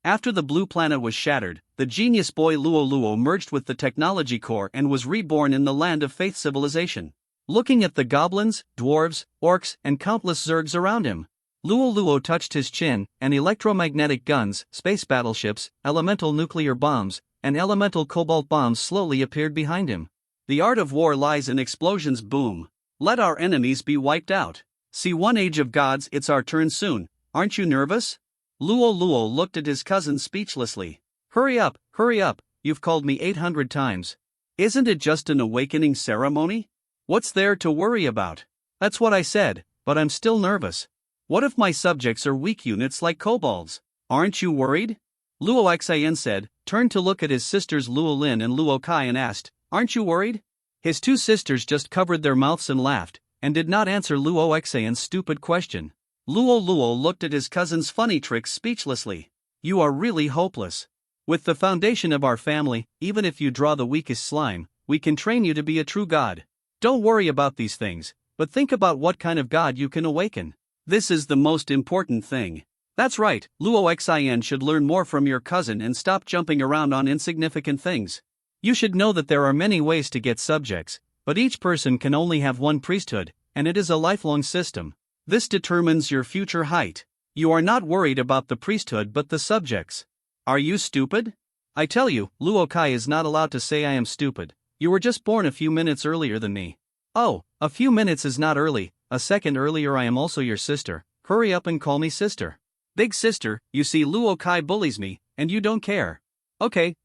After the blue planet was shattered, the genius boy Luo Luo merged with the technology core and was reborn in the land of faith civilization. Looking at the goblins, dwarves, orcs, and countless zergs around him, Luo Luo touched his chin, and electromagnetic guns, space battleships, elemental nuclear bombs, and elemental cobalt bombs slowly appeared behind him. The art of war lies in explosions. Boom. Let our enemies be wiped out. See one Age of Gods, it's our turn soon. Aren't you nervous? Luo Luo looked at his cousin speechlessly. Hurry up, you've called me 800 times. Isn't it just an awakening ceremony? What's there to worry about? That's what I said, but I'm still nervous. What if my subjects are weak units like kobolds? Aren't you worried? Luo Xian said, turned to look at his sisters Luo Lin and Luo Kai and asked, aren't you worried? His two sisters just covered their mouths and laughed, and did not answer Luo Xian's stupid question. Luo Luo looked at his cousin's funny tricks speechlessly. You are really hopeless. With the foundation of our family, even if you draw the weakest slime, we can train you to be a true god. Don't worry about these things, but think about what kind of god you can awaken. This is the most important thing. That's right, Luo Xian should learn more from your cousin and stop jumping around on insignificant things. You should know that there are many ways to get subjects, but each person can only have one priesthood, and it is a lifelong system. This determines your future height. You are not worried about the priesthood but the subjects. Are you stupid? I tell you, Luo Kai is not allowed to say I am stupid. You were just born a few minutes earlier than me. Oh, a few minutes is not early, a second earlier. I am also your sister. Hurry up and call me sister. Big sister, you see Luo Kai bullies me, and you don't care. Okay,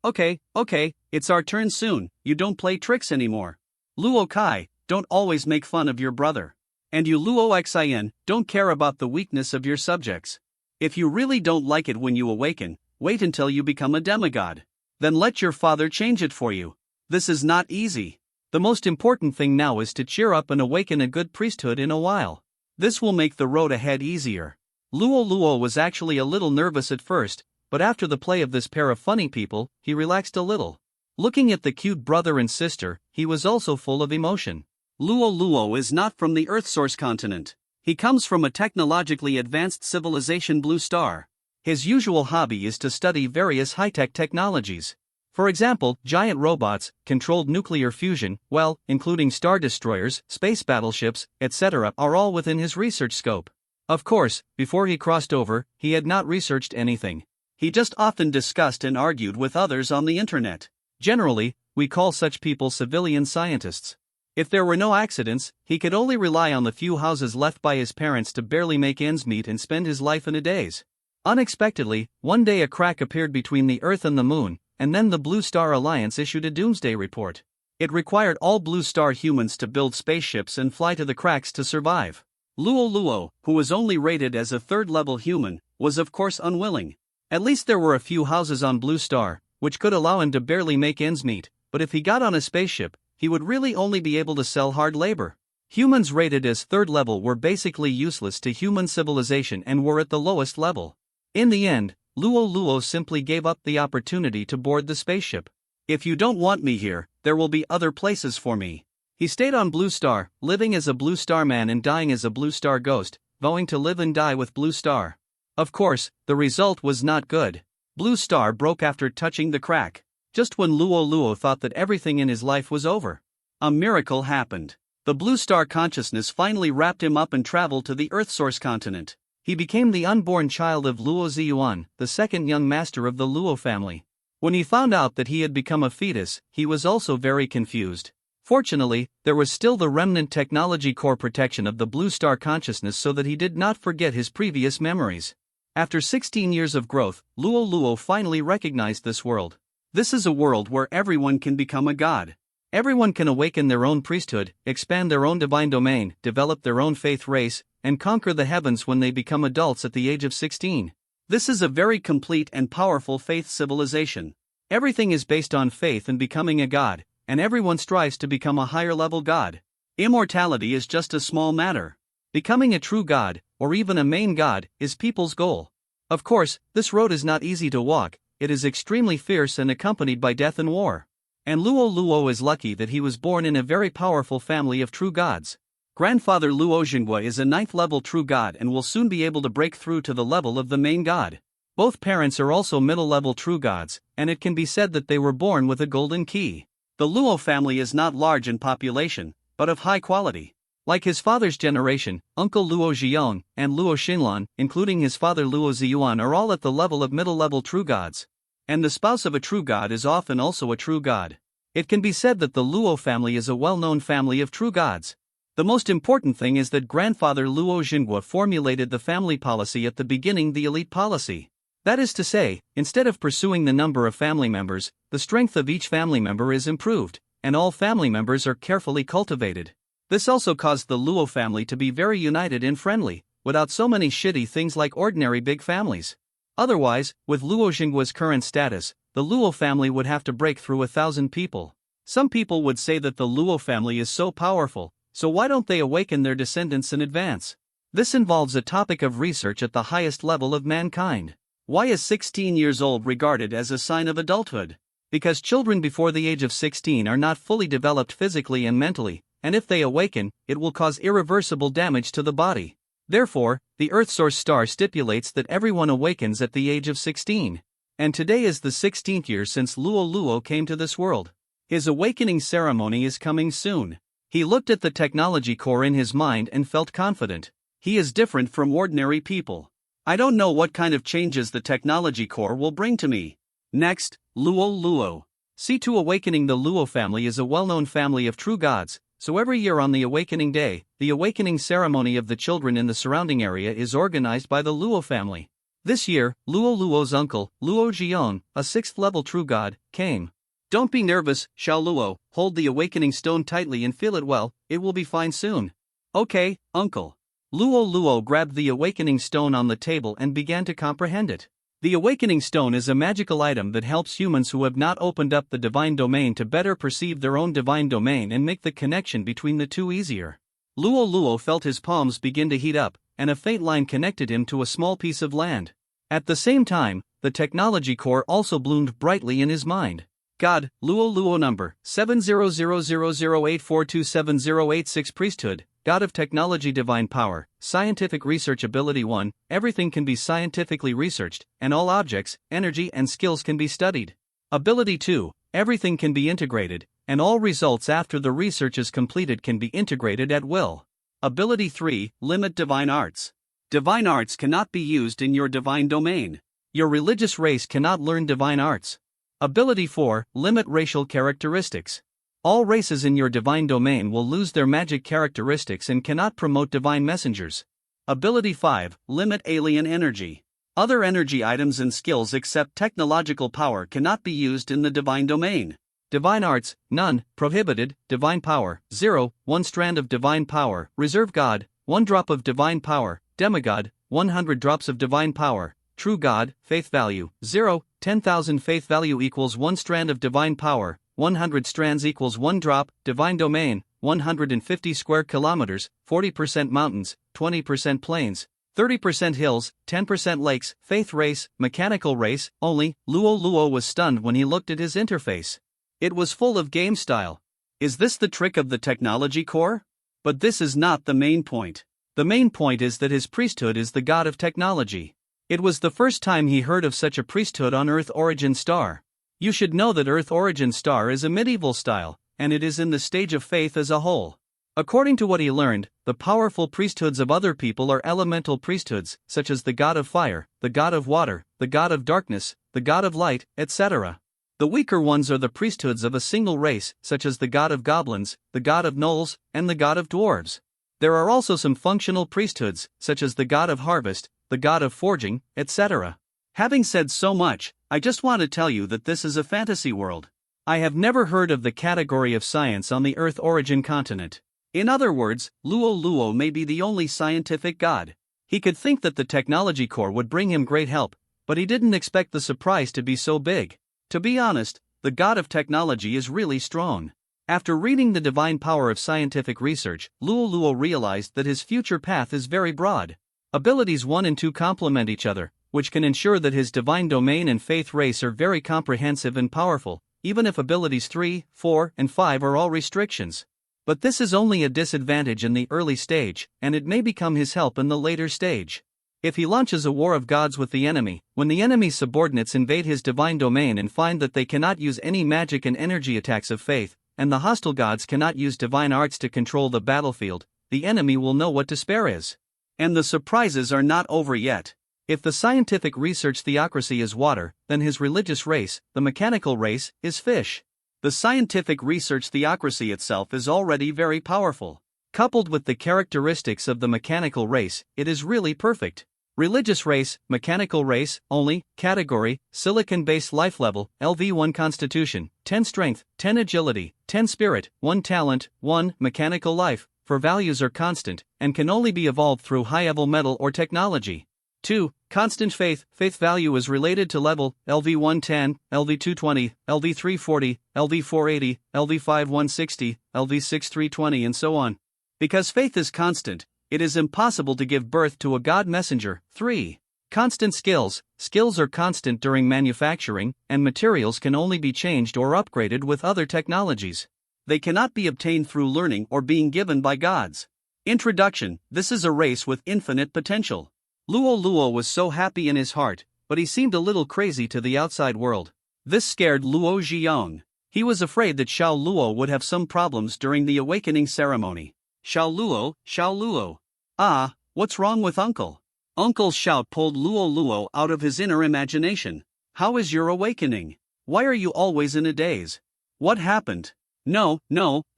it's our turn soon, you don't play tricks anymore. Luo Kai, don't always make fun of your brother. And you Luo Xian, don't care about the weakness of your subjects. If you really don't like it when you awaken, wait until you become a demigod. Then let your father change it for you. This is not easy. The most important thing now is to cheer up and awaken a good priesthood in a while. This will make the road ahead easier. Luo Luo was actually a little nervous at first, but after the play of this pair of funny people, he relaxed a little. Looking at the cute brother and sister, he was also full of emotion. Luo Luo is not from the Earth Source continent. He comes from a technologically advanced civilization, Blue Star. His usual hobby is to study various high-tech technologies. For example, giant robots, controlled nuclear fusion, including star destroyers, space battleships, etc., are all within his research scope. Of course, before he crossed over, he had not researched anything. He just often discussed and argued with others on the internet. Generally, we call such people civilian scientists. If there were no accidents, he could only rely on the few houses left by his parents to barely make ends meet and spend his life in a daze. Unexpectedly, one day a crack appeared between the Earth and the Moon, and then the Blue Star Alliance issued a doomsday report. It required all Blue Star humans to build spaceships and fly to the cracks to survive. Luo Luo, who was only rated as a third-level human, was of course unwilling. At least there were a few houses on Blue Star, which could allow him to barely make ends meet, but if he got on a spaceship, he would really only be able to sell hard labor. Humans rated as third level were basically useless to human civilization and were at the lowest level. In the end, Luo Luo simply gave up the opportunity to board the spaceship. If you don't want me here, there will be other places for me. He stayed on Blue Star, living as a Blue Star man and dying as a Blue Star ghost, vowing to live and die with Blue Star. Of course, the result was not good. Blue Star broke after touching the crack. Just when Luo Luo thought that everything in his life was over, a miracle happened. The Blue Star consciousness finally wrapped him up and traveled to the Earth Source continent. He became the unborn child of Luo Ziyuan, the second young master of the Luo family. When he found out that he had become a fetus, he was also very confused. Fortunately, there was still the remnant technology core protection of the Blue Star consciousness so that he did not forget his previous memories. After 16 years of growth, Luo Luo finally recognized this world. This is a world where everyone can become a god. Everyone can awaken their own priesthood, expand their own divine domain, develop their own faith race, and conquer the heavens when they become adults at the age of 16. This is a very complete and powerful faith civilization. Everything is based on faith and becoming a god, and everyone strives to become a higher level god. Immortality is just a small matter. Becoming a true god, or even a main god, is people's goal. Of course, this road is not easy to walk. It is extremely fierce and accompanied by death and war. And Luo Luo is lucky that he was born in a very powerful family of true gods. Grandfather Luo Xingwe is a 9th level true god and will soon be able to break through to the level of the main god. Both parents are also middle-level true gods, and it can be said that they were born with a golden key. The Luo family is not large in population, but of high quality. Like his father's generation, Uncle Luo Ziyong and Luo Xinlan, including his father Luo Ziyuan, are all at the level of middle-level true gods. And the spouse of a true god is often also a true god. It can be said that the Luo family is a well-known family of true gods. The most important thing is that grandfather Luo Xingguo formulated the family policy at the beginning, the elite policy. That is to say, instead of pursuing the number of family members, the strength of each family member is improved, and all family members are carefully cultivated. This also caused the Luo family to be very united and friendly, without so many shitty things like ordinary big families. Otherwise, with Luo Xingguo's current status, the Luo family would have to break through 1,000 people. Some people would say that the Luo family is so powerful, so why don't they awaken their descendants in advance? This involves a topic of research at the highest level of mankind. Why is 16 years old regarded as a sign of adulthood? Because children before the age of 16 are not fully developed physically and mentally, and if they awaken, it will cause irreversible damage to the body. Therefore, the Earth Source star stipulates that everyone awakens at the age of 16. And today is the 16th year since Luo Luo came to this world. His awakening ceremony is coming soon. He looked at the technology core in his mind and felt confident. He is different from ordinary people. I don't know what kind of changes the technology core will bring to me. Next, Luo Luo. C2 Awakening. The Luo family is a well-known family of true gods, so every year on the awakening day, the awakening ceremony of the children in the surrounding area is organized by the Luo family. This year, Luo Luo's uncle, Luo Ziyong, a 6th-level true god, came. Don't be nervous, Xiao Luo, hold the awakening stone tightly and feel it well, it will be fine soon. Okay, uncle. Luo Luo grabbed the awakening stone on the table and began to comprehend it. The awakening stone is a magical item that helps humans who have not opened up the divine domain to better perceive their own divine domain and make the connection between the two easier. Luo Luo felt his palms begin to heat up, and a faint line connected him to a small piece of land. At the same time, the technology core also bloomed brightly in his mind. God, Luo Luo number 7000084270086 Priesthood, God of Technology Divine Power, Scientific Research Ability 1, everything can be scientifically researched, and all objects, energy and skills can be studied. Ability 2, everything can be integrated, and all results after the research is completed can be integrated at will. Ability 3, limit divine arts. Divine arts cannot be used in your divine domain. Your religious race cannot learn divine arts. Ability 4, limit racial characteristics. All races in your divine domain will lose their magic characteristics and cannot promote divine messengers. Ability 5, limit alien energy. Other energy items and skills except technological power cannot be used in the divine domain. Divine arts, none, prohibited, divine power, 0, 1 strand of divine power, reserve god, 1 drop of divine power, demigod, 100 drops of divine power, true god, faith value, 0, 10,000 faith value equals 1 strand of divine power, 100 strands equals 1 drop, divine domain, 150 square kilometers, 40% mountains, 20% plains, 30% hills, 10% lakes, faith race, mechanical race, only. Luo Luo was stunned when he looked at his interface. It was full of game style. Is this the trick of the technology core? But this is not the main point. The main point is that his priesthood is the god of technology. It was the first time he heard of such a priesthood on Earth Origin Star. You should know that Earth Origin Star is a medieval style, and it is in the stage of faith as a whole. According to what he learned, the powerful priesthoods of other people are elemental priesthoods, such as the god of fire, the god of water, the god of darkness, the god of light, etc. The weaker ones are the priesthoods of a single race, such as the god of goblins, the god of gnolls, and the god of dwarves. There are also some functional priesthoods, such as the god of harvest, the god of forging, etc. Having said so much, I just want to tell you that this is a fantasy world. I have never heard of the category of science on the Earth Origin continent. In other words, Luo Luo may be the only scientific god. He could think that the technology core would bring him great help, but he didn't expect the surprise to be so big. To be honest, the god of technology is really strong. After reading the divine power of scientific research, Luo Luo realized that his future path is very broad. Abilities 1 and 2 complement each other, which can ensure that his divine domain and faith race are very comprehensive and powerful, even if abilities 3, 4, and 5 are all restrictions. But this is only a disadvantage in the early stage, and it may become his help in the later stage. If he launches a war of gods with the enemy, when the enemy's subordinates invade his divine domain and find that they cannot use any magic and energy attacks of faith, and the hostile gods cannot use divine arts to control the battlefield, the enemy will know what despair is. And the surprises are not over yet. If the scientific research theocracy is water, then his religious race, the mechanical race, is fish. The scientific research theocracy itself is already very powerful. Coupled with the characteristics of the mechanical race, it is really perfect. Religious race, mechanical race, only, category, silicon-based life level, LV1 constitution, 10 strength, 10 agility, 10 spirit, 1 talent, 1 mechanical life, for values are constant, and can only be evolved through high-level metal or technology. 2. Constant faith, faith value is related to level, LV110, LV220, LV340, LV480, LV5160, LV6320 and so on. Because faith is constant, it is impossible to give birth to a God messenger. 3. Constant skills, skills are constant during manufacturing, and materials can only be changed or upgraded with other technologies. They cannot be obtained through learning or being given by gods. Introduction, this is a race with infinite potential. Luo Luo was so happy in his heart, but he seemed a little crazy to the outside world. This scared Luo Ziyong. He was afraid that Xiao Luo would have some problems during the awakening ceremony. Xiao Luo. Ah, what's wrong with Uncle? Uncle's shout pulled Luo Luo out of his inner imagination. How is your awakening? Why are you always in a daze? What happened? No,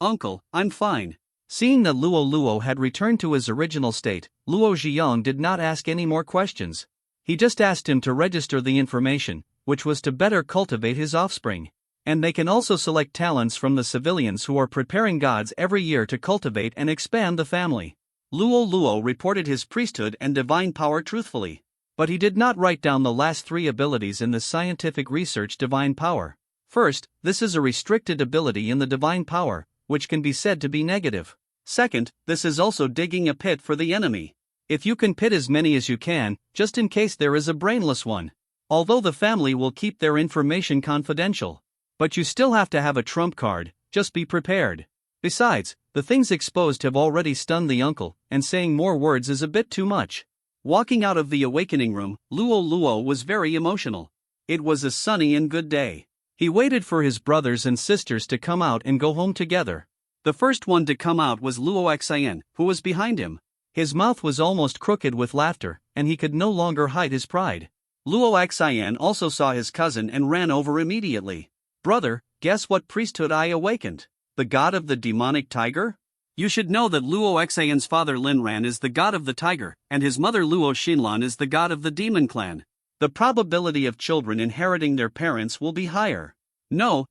Uncle, I'm fine. Seeing that Luo Luo had returned to his original state, Luo Ziyong did not ask any more questions. He just asked him to register the information, which was to better cultivate his offspring. And they can also select talents from the civilians who are preparing gods every year to cultivate and expand the family. Luo Luo reported his priesthood and divine power truthfully. But he did not write down the last 3 abilities in the scientific research divine power. First, this is a restricted ability in the divine power, which can be said to be negative. Second, this is also digging a pit for the enemy. If you can pit as many as you can, just in case there is a brainless one. Although the family will keep their information confidential. But you still have to have a trump card, just be prepared. Besides, the things exposed have already stunned the uncle, and saying more words is a bit too much. Walking out of the awakening room, Luo Luo was very emotional. It was a sunny and good day. He waited for his brothers and sisters to come out and go home together. The first one to come out was Luo Xian, who was behind him. His mouth was almost crooked with laughter, and he could no longer hide his pride. Luo Xian also saw his cousin and ran over immediately. Brother, guess what priesthood I awakened? The god of the demonic tiger? You should know that Luo Xian's father Linran is the god of the tiger, and his mother Luo Xinlan is the god of the demon clan. The probability of children inheriting their parents will be higher. No,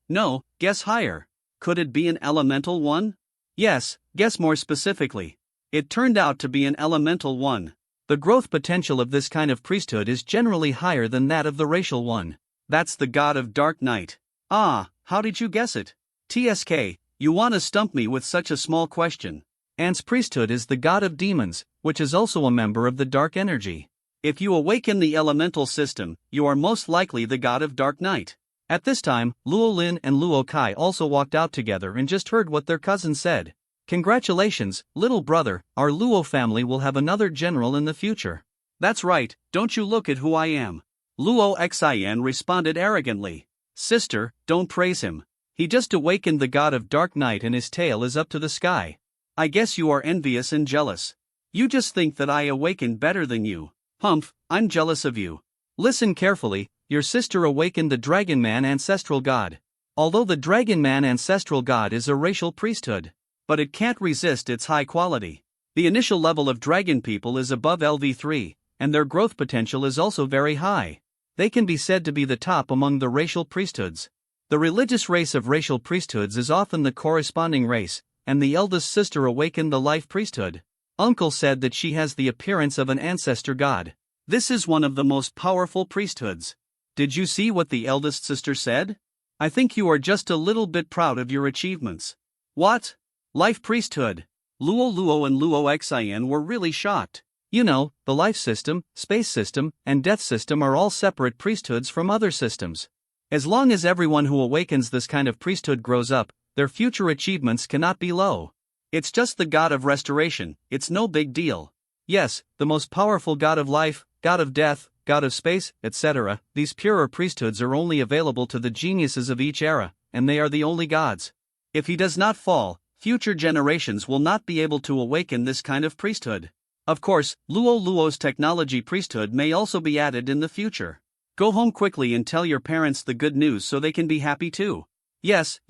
guess higher. Could it be an elemental one? Yes, guess more specifically. It turned out to be an elemental one. The growth potential of this kind of priesthood is generally higher than that of the racial one. That's the god of dark night. Ah, how did you guess it? TSK, you want to stump me with such a small question. Ant's priesthood is the god of demons, which is also a member of the dark energy. If you awaken the elemental system, you are most likely the god of dark night. At this time, Luo Lin and Luo Kai also walked out together and just heard what their cousin said. Congratulations, little brother, our Luo family will have another general in the future. That's right, don't you look at who I am. Luo Xian responded arrogantly. Sister, don't praise him. He just awakened the god of dark night and his tail is up to the sky. I guess you are envious and jealous. You just think that I awakened better than you. Humph, I'm jealous of you. Listen carefully, your sister awakened the Dragon Man ancestral god. Although the Dragon Man ancestral god is a racial priesthood, but it can't resist its high quality. The initial level of dragon people is above LV3, and their growth potential is also very high. They can be said to be the top among the racial priesthoods. The religious race of racial priesthoods is often the corresponding race, and the eldest sister awakened the life priesthood. Uncle said that she has the appearance of an ancestor god. This is one of the most powerful priesthoods. Did you see what the eldest sister said? I think you are just a little bit proud of your achievements. What? Life priesthood. Luo Luo and Luo Xian were really shocked. You know, the life system, space system, and death system are all separate priesthoods from other systems. As long as everyone who awakens this kind of priesthood grows up, their future achievements cannot be low. It's just the god of restoration, it's no big deal. Yes, the most powerful god of life, god of death, god of space, etc. These purer priesthoods are only available to the geniuses of each era, and they are the only gods. If he does not fall, future generations will not be able to awaken this kind of priesthood. Of course, Luo Luo's technology priesthood may also be added in the future. Go home quickly and tell your parents the good news so they can be happy too. Yes,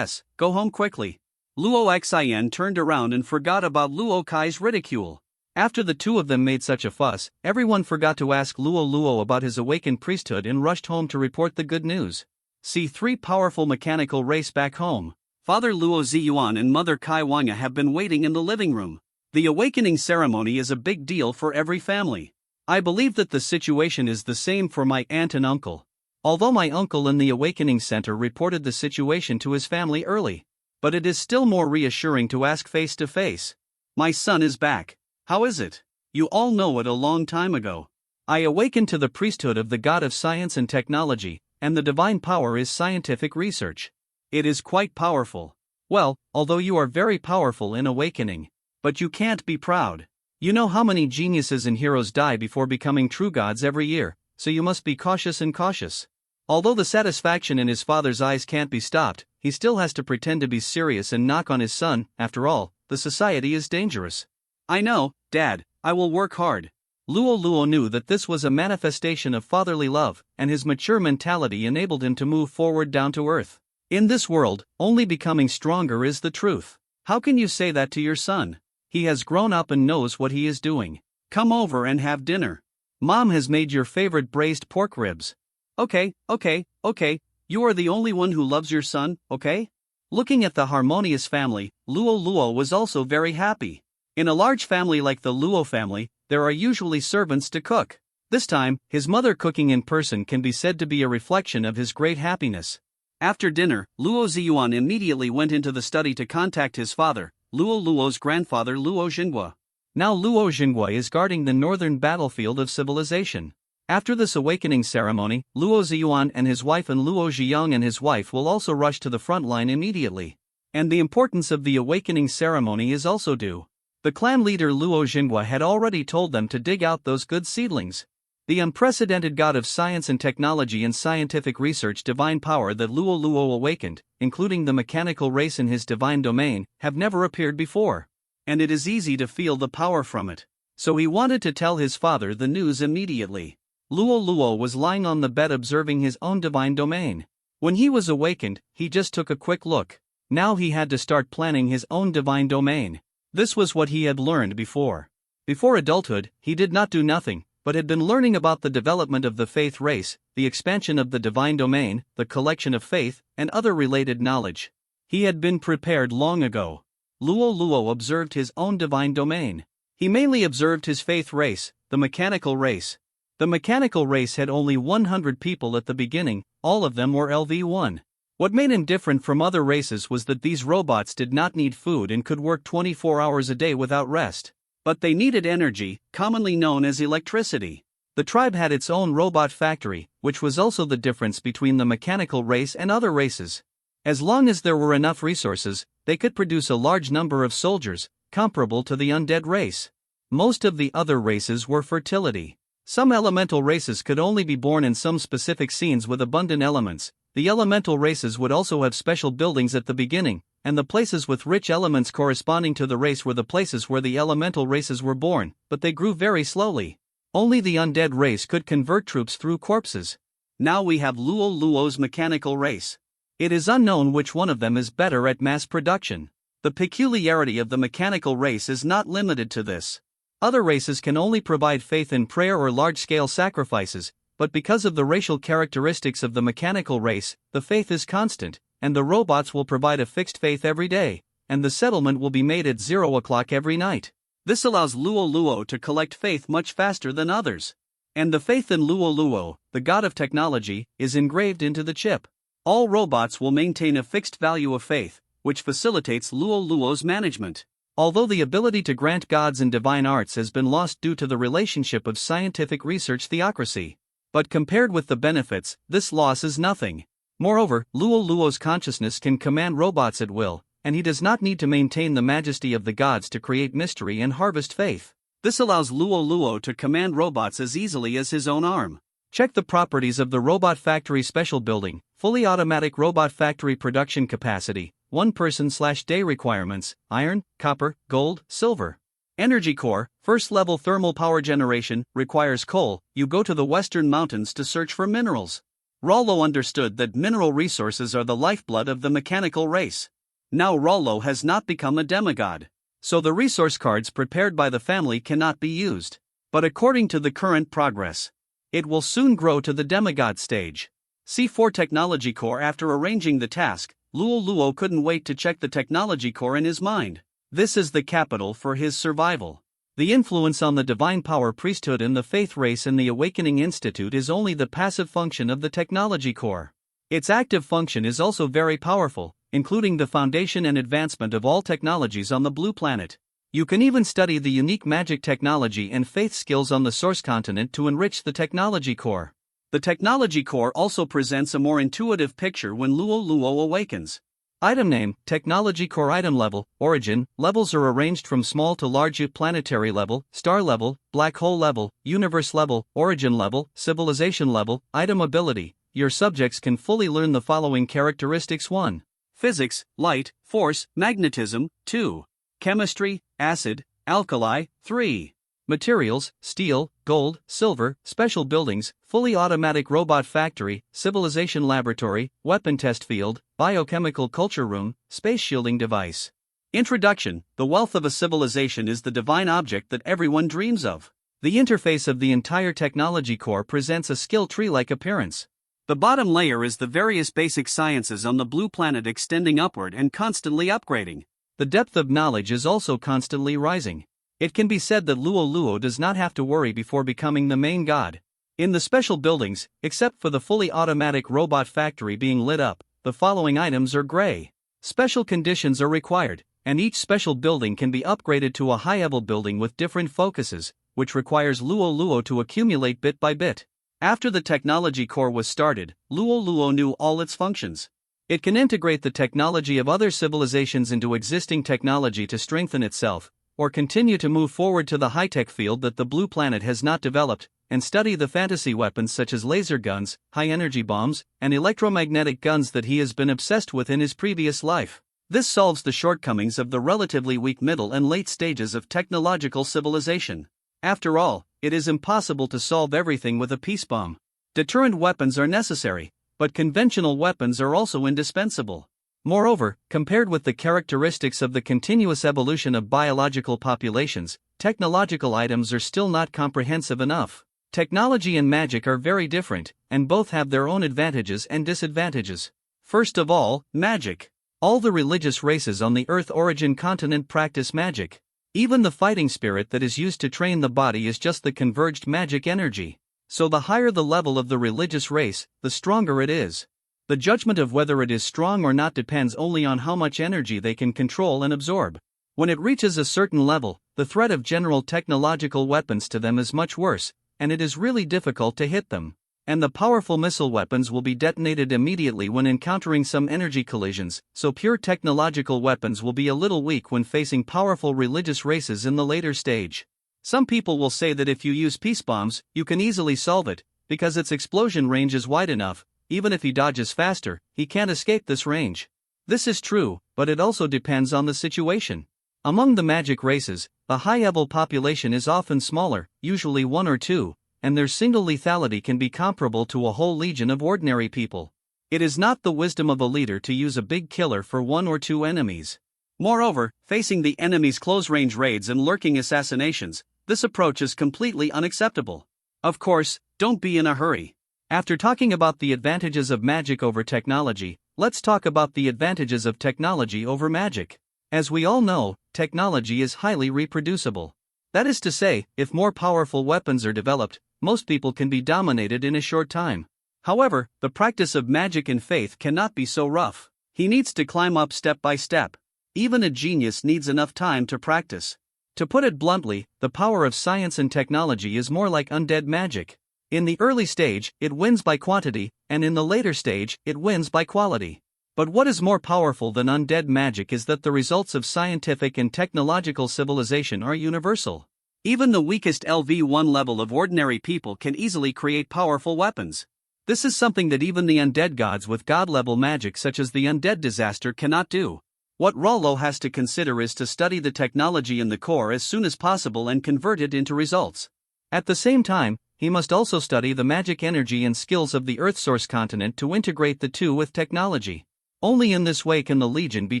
go home quickly. Luo Xian turned around and forgot about Luo Kai's ridicule. After the two of them made such a fuss, everyone forgot to ask Luo Luo about his awakened priesthood and rushed home to report the good news. See 3 powerful mechanical race back home. Father Luo Ziyuan and Mother Kai Wanya have been waiting in the living room. The awakening ceremony is a big deal for every family. I believe that the situation is the same for my aunt and uncle. Although my uncle in the awakening center reported the situation to his family early. But it is still more reassuring to ask face to face. My son is back. How is it? You all know it a long time ago. I awakened to the priesthood of the God of science and technology, and the divine power is scientific research. It is quite powerful. Well, although you are very powerful in awakening. But you can't be proud. You know how many geniuses and heroes die before becoming true gods every year, so you must be cautious and cautious. Although the satisfaction in his father's eyes can't be stopped, he still has to pretend to be serious and knock on his son. After all, the society is dangerous. I know, Dad, I will work hard. Luo Luo knew that this was a manifestation of fatherly love, and his mature mentality enabled him to move forward down to earth. In this world, only becoming stronger is the truth. How can you say that to your son? He has grown up and knows what he is doing. Come over and have dinner. Mom has made your favorite braised pork ribs. Okay, you are the only one who loves your son, okay? Looking at the harmonious family, Luo Luo was also very happy. In a large family like the Luo family, there are usually servants to cook. This time, his mother cooking in person can be said to be a reflection of his great happiness. After dinner, Luo Ziyuan immediately went into the study to contact his father, Luo Luo's grandfather Luo Xinghua. Now Luo Xinghua is guarding the northern battlefield of civilization. After this awakening ceremony, Luo Ziyuan and his wife and Luo Ziyang and his wife will also rush to the front line immediately. And the importance of the awakening ceremony is also due. The clan leader Luo Xinghua had already told them to dig out those good seedlings. The unprecedented god of science and technology and scientific research divine power that Luo Luo awakened, including the mechanical race in his divine domain, have never appeared before. And it is easy to feel the power from it. So he wanted to tell his father the news immediately. Luo Luo was lying on the bed observing his own divine domain. When he was awakened, he just took a quick look. Now he had to start planning his own divine domain. This was what he had learned before. Before adulthood, he did not do nothing, but had been learning about the development of the faith race, the expansion of the divine domain, the collection of faith, and other related knowledge. He had been prepared long ago. Luo Luo observed his own divine domain. He mainly observed his faith race, the mechanical race. The mechanical race had only 100 people at the beginning, all of them were LV1. What made him different from other races was that these robots did not need food and could work 24 hours a day without rest. But they needed energy, commonly known as electricity. The tribe had its own robot factory, which was also the difference between the mechanical race and other races. As long as there were enough resources, they could produce a large number of soldiers, comparable to the undead race. Most of the other races were fertility. Some elemental races could only be born in some specific scenes with abundant elements. The elemental races would also have special buildings at the beginning, and the places with rich elements corresponding to the race were the places where the elemental races were born, but they grew very slowly. Only the undead race could convert troops through corpses. Now we have Luo Luo's mechanical race. It is unknown which one of them is better at mass production. The peculiarity of the mechanical race is not limited to this. Other races can only provide faith in prayer or large-scale sacrifices, but because of the racial characteristics of the mechanical race, the faith is constant, and the robots will provide a fixed faith every day, and the settlement will be made at 0 o'clock every night. This allows Luo Luo to collect faith much faster than others. And the faith in Luo Luo, the god of technology, is engraved into the chip. All robots will maintain a fixed value of faith, which facilitates Luo Luo's management. Although the ability to grant gods and divine arts has been lost due to the relationship of scientific research theocracy. But compared with the benefits, this loss is nothing. Moreover, Luo Luo's consciousness can command robots at will, and he does not need to maintain the majesty of the gods to create mystery and harvest faith. This allows Luo Luo to command robots as easily as his own arm. Check the properties of the Robot Factory Special Building. Fully automatic robot factory production capacity, 1 person/day requirements, iron, copper, gold, silver. Energy core, first level thermal power generation, requires coal. You go to the western mountains to search for minerals. Rollo understood that mineral resources are the lifeblood of the mechanical race. Now Rollo has not become a demigod, so the resource cards prepared by the family cannot be used. But according to the current progress, it will soon grow to the demigod stage. C4 Technology Core. After arranging the task, Luo Luo couldn't wait to check the technology core in his mind. This is the capital for his survival. The influence on the divine power priesthood in the faith race and the Awakening Institute is only the passive function of the technology core. Its active function is also very powerful, including the foundation and advancement of all technologies on the blue planet. You can even study the unique magic technology and faith skills on the source continent to enrich the technology core. The technology core also presents a more intuitive picture when Luo Luo awakens. Item name, Technology Core. Item level, origin. Levels are arranged from small to large: planetary level, star level, black hole level, universe level, origin level, civilization level. Item ability. Your subjects can fully learn the following characteristics: 1. Physics, light, force, magnetism. 2. Chemistry, acid, alkali. 3. Materials, steel, gold, silver, special buildings, fully automatic robot factory, civilization laboratory, weapon test field, biochemical culture room, space shielding device. Introduction. The wealth of a civilization is the divine object that everyone dreams of. The interface of the entire technology core presents a skill tree-like appearance. The bottom layer is the various basic sciences on the blue planet extending upward and constantly upgrading. The depth of knowledge is also constantly rising. It can be said that Luo Luo does not have to worry before becoming the main god. In the special buildings, except for the fully automatic robot factory being lit up, the following items are gray. Special conditions are required, and each special building can be upgraded to a high-level building with different focuses, which requires Luo Luo to accumulate bit by bit. After the technology core was started, Luo Luo knew all its functions. It can integrate the technology of other civilizations into existing technology to strengthen itself, or continue to move forward to the high-tech field that the blue planet has not developed, and study the fantasy weapons such as laser guns, high-energy bombs, and electromagnetic guns that he has been obsessed with in his previous life. This solves the shortcomings of the relatively weak middle and late stages of technological civilization. After all, it is impossible to solve everything with a peace bomb. Deterrent weapons are necessary, but conventional weapons are also indispensable. Moreover, compared with the characteristics of the continuous evolution of biological populations, technological items are still not comprehensive enough. Technology and magic are very different, and both have their own advantages and disadvantages. First of all, magic. All the religious races on the Earth origin continent practice magic. Even the fighting spirit that is used to train the body is just the converged magic energy. So the higher the level of the religious race, the stronger it is. The judgment of whether it is strong or not depends only on how much energy they can control and absorb. When it reaches a certain level, the threat of general technological weapons to them is much worse, and it is really difficult to hit them. And the powerful missile weapons will be detonated immediately when encountering some energy collisions, so pure technological weapons will be a little weak when facing powerful religious races in the later stage. Some people will say that if you use peace bombs, you can easily solve it, because its explosion range is wide enough. Even if he dodges faster, he can't escape this range. This is true, but it also depends on the situation. Among the magic races, the high-level population is often smaller, usually 1 or 2, and their single lethality can be comparable to a whole legion of ordinary people. It is not the wisdom of a leader to use a big killer for 1 or 2 enemies. Moreover, facing the enemy's close-range raids and lurking assassinations, this approach is completely unacceptable. Of course, don't be in a hurry. After talking about the advantages of magic over technology, let's talk about the advantages of technology over magic. As we all know, technology is highly reproducible. That is to say, if more powerful weapons are developed, most people can be dominated in a short time. However, the practice of magic and faith cannot be so rough. He needs to climb up step by step. Even a genius needs enough time to practice. To put it bluntly, the power of science and technology is more like undead magic. In the early stage, it wins by quantity, and in the later stage, it wins by quality. But what is more powerful than undead magic is that the results of scientific and technological civilization are universal. Even the weakest LV1 level of ordinary people can easily create powerful weapons. This is something that even the undead gods with god-level magic such as the undead disaster cannot do. What Rollo has to consider is to study the technology in the core as soon as possible and convert it into results. At the same time, he must also study the magic energy and skills of the Earthsource continent to integrate the two with technology. Only in this way can the Legion be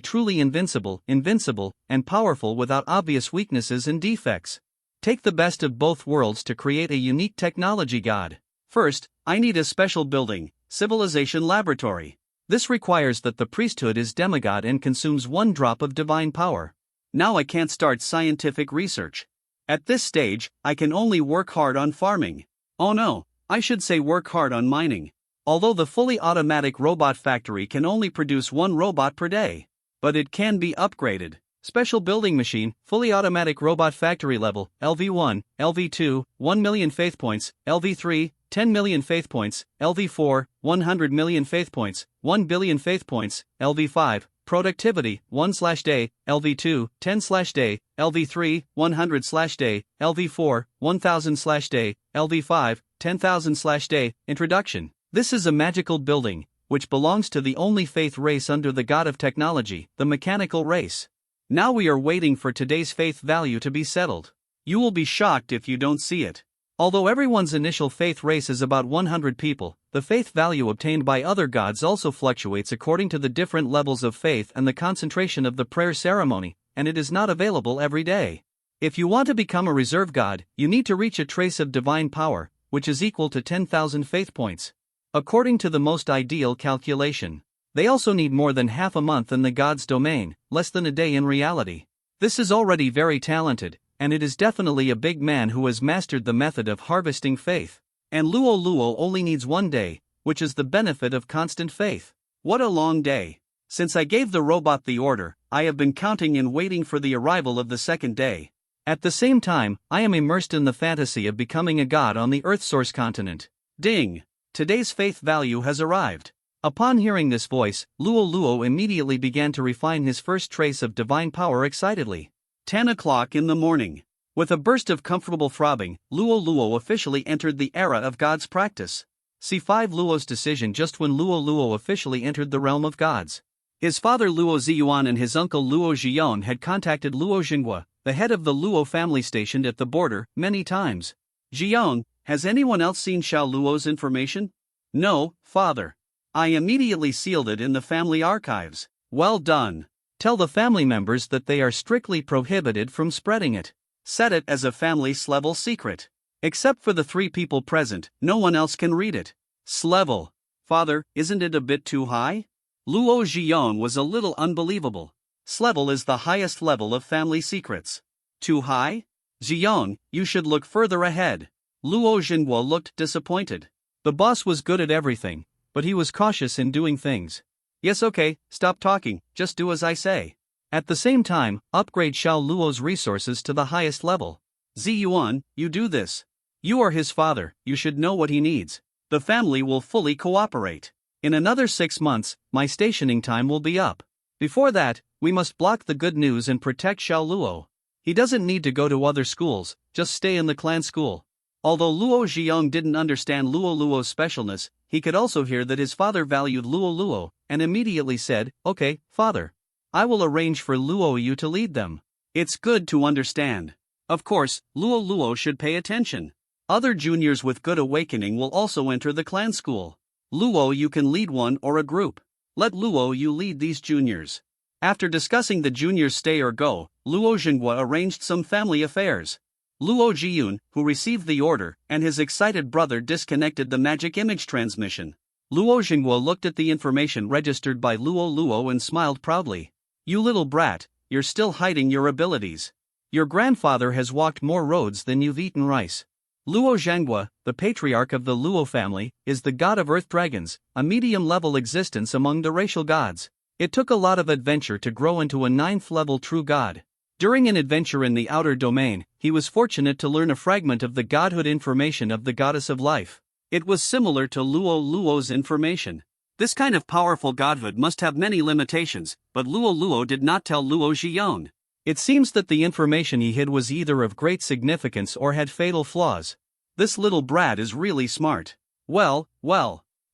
truly invincible, and powerful without obvious weaknesses and defects. Take the best of both worlds to create a unique technology god. First, I need a special building, Civilization Laboratory. This requires that the priesthood is demigod and consumes 1 drop of divine power. Now I can't start scientific research. At this stage, I can only work hard on farming. Oh no, I should say work hard on mining. Although the fully automatic robot factory can only produce 1 robot per day. But it can be upgraded. Special building machine, fully automatic robot factory level, LV1, LV2, 1 million faith points, LV3, 10 million faith points, LV4, 100 million faith points, 1 billion faith points, LV5, productivity, 1/day, LV2, 10/day, LV3, 100/day, LV4, 1000/day, LV5, 10,000/day. Introduction. This is a magical building, which belongs to the only faith race under the god of technology, the mechanical race. Now we are waiting for today's faith value to be settled. You will be shocked if you don't see it. Although everyone's initial faith race is about 100 people, the faith value obtained by other gods also fluctuates according to the different levels of faith and the concentration of the prayer ceremony, and it is not available every day. If you want to become a reserve god, you need to reach a trace of divine power, which is equal to 10,000 faith points. According to the most ideal calculation, they also need more than half a month in the god's domain, less than a day in reality. This is already very talented, and it is definitely a big man who has mastered the method of harvesting faith. And Luo Luo only needs 1 day, which is the benefit of constant faith. What a long day. Since I gave the robot the order, I have been counting and waiting for the arrival of the 2nd day. At the same time, I am immersed in the fantasy of becoming a god on the Earthsource continent. Ding! Today's faith value has arrived. Upon hearing this voice, Luo Luo immediately began to refine his first trace of divine power excitedly. 10 o'clock in the morning. With a burst of comfortable throbbing, Luo Luo officially entered the era of God's practice. C5 Luo's decision just when Luo Luo officially entered the realm of gods. His father Luo Ziyuan and his uncle Luo Zhiyon had contacted Luo Xinghua, the head of the Luo family stationed at the border, many times. Zhiyong, has anyone else seen Xiao Luo's information? No, father. I immediately sealed it in the family archives. Well done. Tell the family members that they are strictly prohibited from spreading it. Set it as a family-level secret. Except for the 3 people present, no one else can read it. Slevel. Father, isn't it a bit too high? Luo Zhiyong was a little unbelievable. Slevel is the highest level of family secrets. Too high? Zhiyong, you should look further ahead. Luo Xinghua looked disappointed. The boss was good at everything, but he was cautious in doing things. Yes, okay, stop talking, just do as I say. At the same time, upgrade Xiao Luo's resources to the highest level. Ziyuan, you do this. You are his father, you should know what he needs. The family will fully cooperate. In another 6 months, my stationing time will be up. Before that, we must block the good news and protect Xiao Luo. He doesn't need to go to other schools, just stay in the clan school. Although Luo Zhiyong didn't understand Luo Luo's specialness, he could also hear that his father valued Luo Luo, and immediately said, okay, father. I will arrange for Luo Yu to lead them. It's good to understand. Of course, Luo Luo should pay attention. Other juniors with good awakening will also enter the clan school. Luo Yu can lead one or a group. Let Luo Yu lead these juniors. After discussing the juniors' stay or go, Luo Xinghua arranged some family affairs. Luo Jiyun, who received the order, and his excited brother disconnected the magic image transmission. Luo Xinghua looked at the information registered by Luo Luo and smiled proudly. You little brat, you're still hiding your abilities. Your grandfather has walked more roads than you've eaten rice. Luo Zhanghua, the patriarch of the Luo family, is the god of earth dragons, a medium-level existence among the racial gods. It took a lot of adventure to grow into a 9th-level true god. During an adventure in the outer domain, he was fortunate to learn a fragment of the godhood information of the goddess of life. It was similar to Luo Luo's information. This kind of powerful godhood must have many limitations, but Luo Luo did not tell Luo Zhiyong. It seems that the information he hid was either of great significance or had fatal flaws. This little brat is really smart. Well,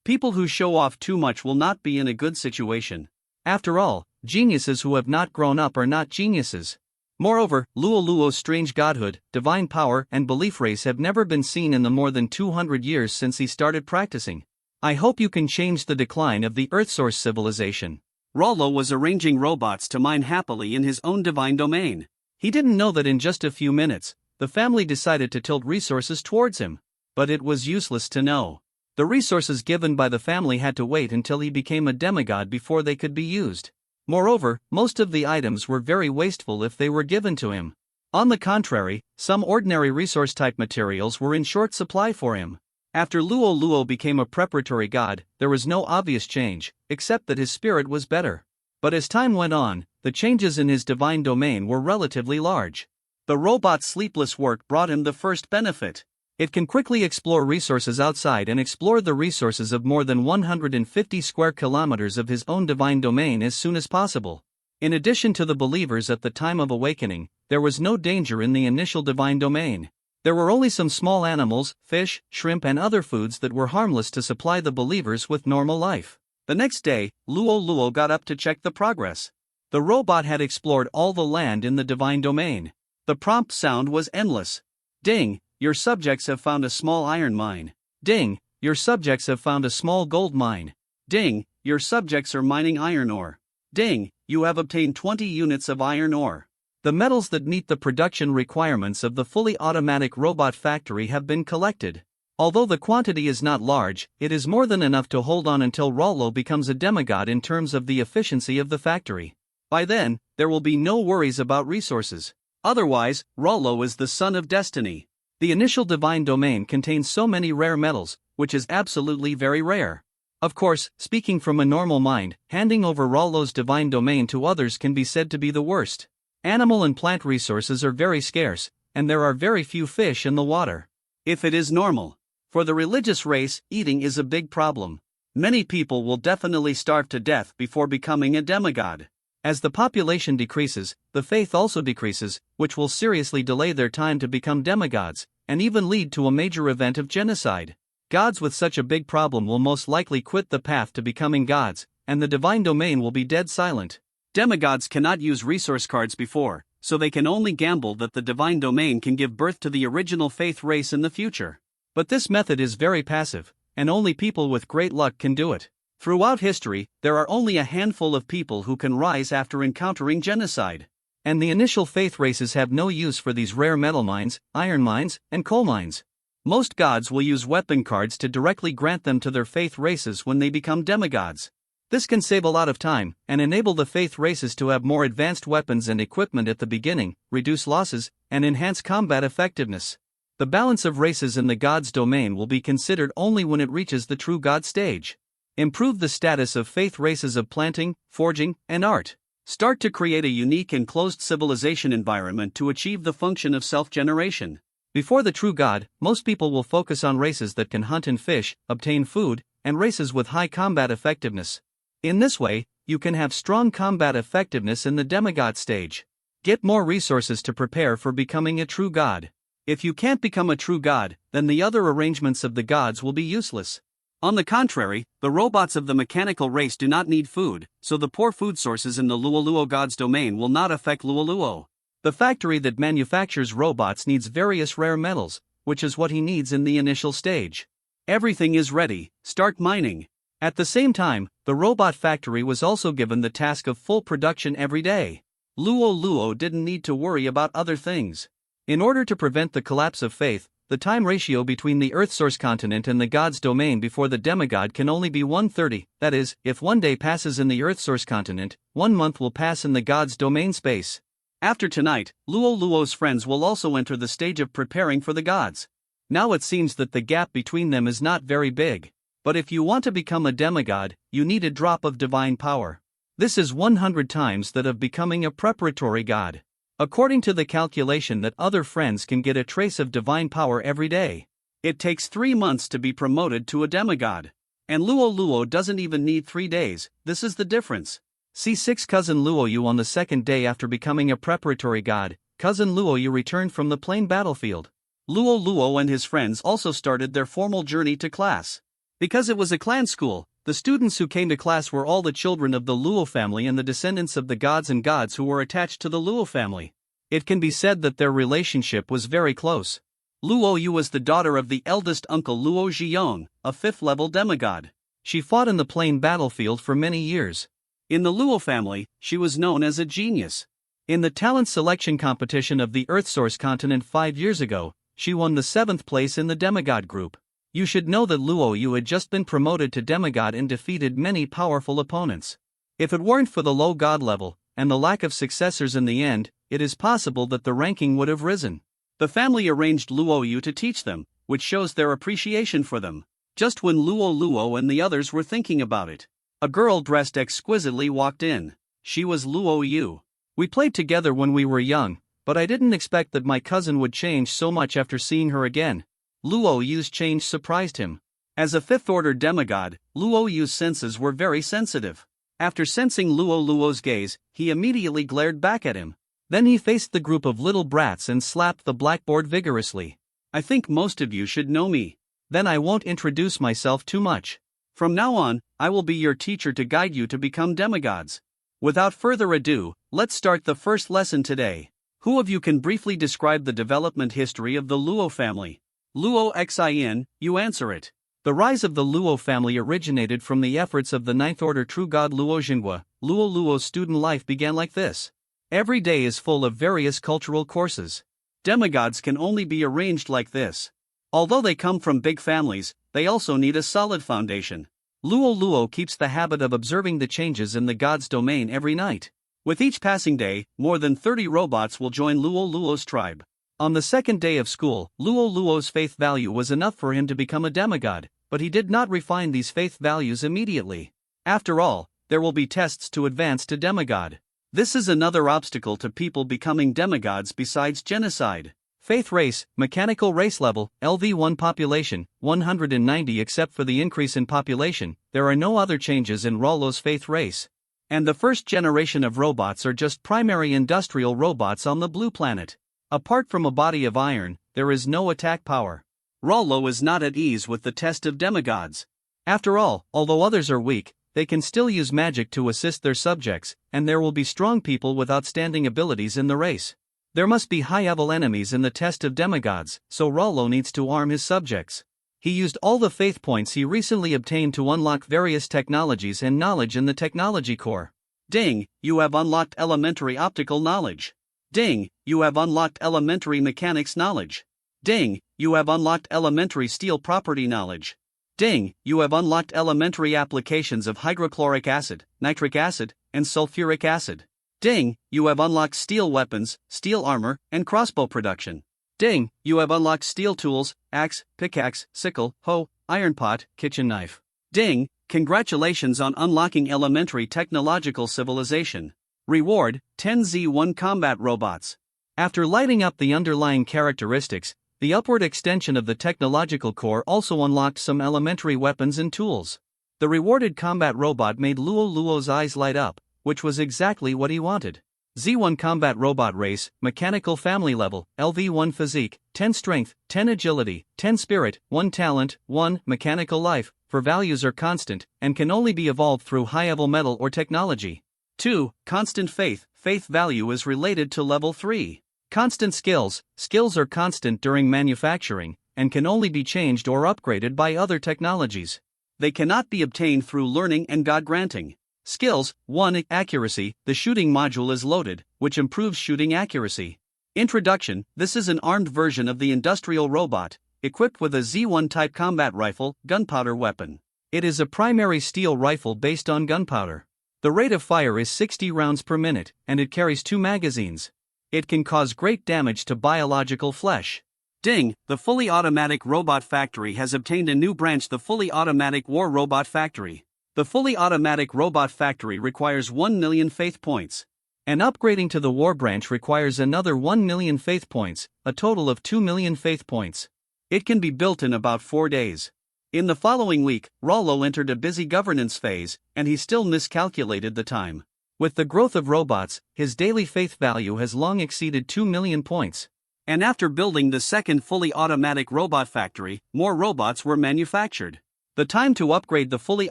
people who show off too much will not be in a good situation. After all, geniuses who have not grown up are not geniuses. Moreover, Luoluo's strange godhood, divine power, and belief race have never been seen in the more than 200 years since he started practicing. I hope you can change the decline of the Earthsource civilization. Rollo was arranging robots to mine happily in his own divine domain. He didn't know that in just a few minutes, the family decided to tilt resources towards him. But it was useless to know. The resources given by the family had to wait until he became a demigod before they could be used. Moreover, most of the items were very wasteful if they were given to him. On the contrary, some ordinary resource-type materials were in short supply for him. After Luoluo became a preparatory god, there was no obvious change, except that his spirit was better. But as time went on, the changes in his divine domain were relatively large. The robot's sleepless work brought him the first benefit. It can quickly explore resources outside and explore the resources of more than 150 square kilometers of his own divine domain as soon as possible. In addition to the believers at the time of awakening, there was no danger in the initial divine domain. There were only some small animals, fish, shrimp, and other foods that were harmless to supply the believers with normal life. The next day, Luoluo got up to check the progress. The robot had explored all the land in the divine domain. The prompt sound was endless. Ding! Your subjects have found a small iron mine. Ding! Your subjects have found a small gold mine. Ding! Your subjects are mining iron ore. Ding! You have obtained 20 units of iron ore. The metals that meet the production requirements of the fully automatic robot factory have been collected. Although the quantity is not large, it is more than enough to hold on until Rollo becomes a demigod in terms of the efficiency of the factory. By then, there will be no worries about resources. Otherwise, Rollo is the son of destiny. The initial divine domain contains so many rare metals, which is absolutely very rare. Of course, speaking from a normal mind, handing over Rollo's divine domain to others can be said to be the worst. Animal and plant resources are very scarce, and there are very few fish in the water. If it is normal. For the religious race, eating is a big problem. Many people will definitely starve to death before becoming a demigod. As the population decreases, the faith also decreases, which will seriously delay their time to become demigods, and even lead to a major event of genocide. Gods with such a big problem will most likely quit the path to becoming gods, and the divine domain will be dead silent. Demigods cannot use resource cards before, so they can only gamble that the divine domain can give birth to the original faith race in the future. But this method is very passive, and only people with great luck can do it. Throughout history, there are only a handful of people who can rise after encountering genocide. And the initial faith races have no use for these rare metal mines, iron mines, and coal mines. Most gods will use weapon cards to directly grant them to their faith races when they become demigods. This can save a lot of time, and enable the faith races to have more advanced weapons and equipment at the beginning, reduce losses, and enhance combat effectiveness. The balance of races in the god's domain will be considered only when it reaches the true god stage. Improve the status of faith races of planting, forging, and art. Start to create a unique and closed civilization environment to achieve the function of self-generation. Before the true god, most people will focus on races that can hunt and fish, obtain food, and races with high combat effectiveness. In this way, you can have strong combat effectiveness in the demigod stage. Get more resources to prepare for becoming a true god. If you can't become a true god, then the other arrangements of the gods will be useless. On the contrary, the robots of the mechanical race do not need food, so the poor food sources in the Luoluo god's domain will not affect Luoluo. The factory that manufactures robots needs various rare metals, which is what he needs in the initial stage. Everything is ready, start mining. At the same time, the robot factory was also given the task of full production every day. Luoluo didn't need to worry about other things. In order to prevent the collapse of faith, the time ratio between the Earthsource continent and the god's domain before the demigod can only be 1/30, that is, if 1 day passes in the Earthsource continent, 1 month will pass in the god's domain space. After tonight, Luoluo's friends will also enter the stage of preparing for the gods. Now it seems that the gap between them is not very big. But if you want to become a demigod, you need a drop of divine power. This is 100 times that of becoming a preparatory god. According to the calculation that other friends can get a trace of divine power every day. It takes 3 months to be promoted to a demigod. And Luoluo doesn't even need 3 days, this is the difference. C6 Cousin Luoyu. On the second day after becoming a preparatory god, Cousin Luoyu returned from the plain battlefield. Luo Luo and his friends also started their formal journey to class. Because it was a clan school, the students who came to class were all the children of the Luo family and the descendants of the gods and gods who were attached to the Luo family. It can be said that their relationship was very close. Luo Yu was the daughter of the eldest uncle Luo Zhiyong, a 5th-level demigod. She fought in the plain battlefield for many years. In the Luo family, she was known as a genius. In the talent selection competition of the Earthsource continent 5 years ago, she won the 7th place in the demigod group. You should know that Luo Yu had just been promoted to demigod and defeated many powerful opponents. If it weren't for the low god level, and the lack of successors in the end, it is possible that the ranking would have risen. The family arranged Luo Yu to teach them, which shows their appreciation for them. Just when Luo Luo and the others were thinking about it, a girl dressed exquisitely walked in. She was Luo Yu. We played together when we were young, but I didn't expect that my cousin would change so much after seeing her again. Luo Yu's change surprised him. As a 5th-order demigod, Luo Yu's senses were very sensitive. After sensing Luo Luo's gaze, he immediately glared back at him. Then he faced the group of little brats and slapped the blackboard vigorously. I think most of you should know me. Then I won't introduce myself too much. From now on, I will be your teacher to guide you to become demigods. Without further ado, let's start the first lesson today. Who of you can briefly describe the development history of the Luo family? Luo Xin, you answer it. The rise of the Luo family originated from the efforts of the 9th-order true god Luo Jinghua. Luo Luo's student life began like this. Every day is full of various cultural courses. Demigods can only be arranged like this. Although they come from big families, they also need a solid foundation. Luo Luo keeps the habit of observing the changes in the god's domain every night. With each passing day, more than 30 robots will join Luo Luo's tribe. On the second day of school, Luo Luo's faith value was enough for him to become a demigod, but he did not refine these faith values immediately. After all, there will be tests to advance to demigod. This is another obstacle to people becoming demigods besides genocide. Faith race, mechanical race level, LV1 population, 190. Except for the increase in population, there are no other changes in Rollo's faith race. And the first generation of robots are just primary industrial robots on the blue planet. Apart from a body of iron, there is no attack power. Rollo is not at ease with the test of demigods. After all, although others are weak, they can still use magic to assist their subjects, and there will be strong people with outstanding abilities in the race. There must be high-level enemies in the test of demigods, so Rollo needs to arm his subjects. He used all the faith points he recently obtained to unlock various technologies and knowledge in the technology core. Ding, you have unlocked elementary optical knowledge. Ding, you have unlocked elementary mechanics knowledge. Ding, you have unlocked elementary steel property knowledge. Ding, you have unlocked elementary applications of hydrochloric acid, nitric acid, and sulfuric acid. Ding, you have unlocked steel weapons, steel armor, and crossbow production. Ding, you have unlocked steel tools, axe, pickaxe, sickle, hoe, iron pot, kitchen knife. Ding, congratulations on unlocking elementary technological civilization. Reward, 10Z1 combat robots. After lighting up the underlying characteristics, the upward extension of the technological core also unlocked some elementary weapons and tools. The rewarded combat robot made Luo Luo's eyes light up, which was exactly what he wanted. Z1 combat robot race, mechanical family level, LV1 physique, 10 strength, 10 agility, 10 spirit, 1 talent, 1 mechanical life, for values are constant, and can only be evolved through high-level metal or technology. 2. Constant faith, faith value is related to level 3. Constant skills, skills are constant during manufacturing, and can only be changed or upgraded by other technologies. They cannot be obtained through learning and God-granting. Skills, 1. Accuracy, the shooting module is loaded, which improves shooting accuracy. Introduction, this is an armed version of the industrial robot, equipped with a Z1 type combat rifle, gunpowder weapon. It is a primary steel rifle based on gunpowder. The rate of fire is 60 rounds per minute, and it carries 2 magazines. It can cause great damage to biological flesh. Ding, the fully automatic robot factory has obtained a new branch, the fully automatic war robot factory. The fully automatic robot factory requires 1 million faith points. And upgrading to the war branch requires another 1 million faith points, a total of 2 million faith points. It can be built in about 4 days. In the following week, Rollo entered a busy governance phase, and he still miscalculated the time. With the growth of robots, his daily faith value has long exceeded 2 million points. And after building the second fully automatic robot factory, more robots were manufactured. The time to upgrade the fully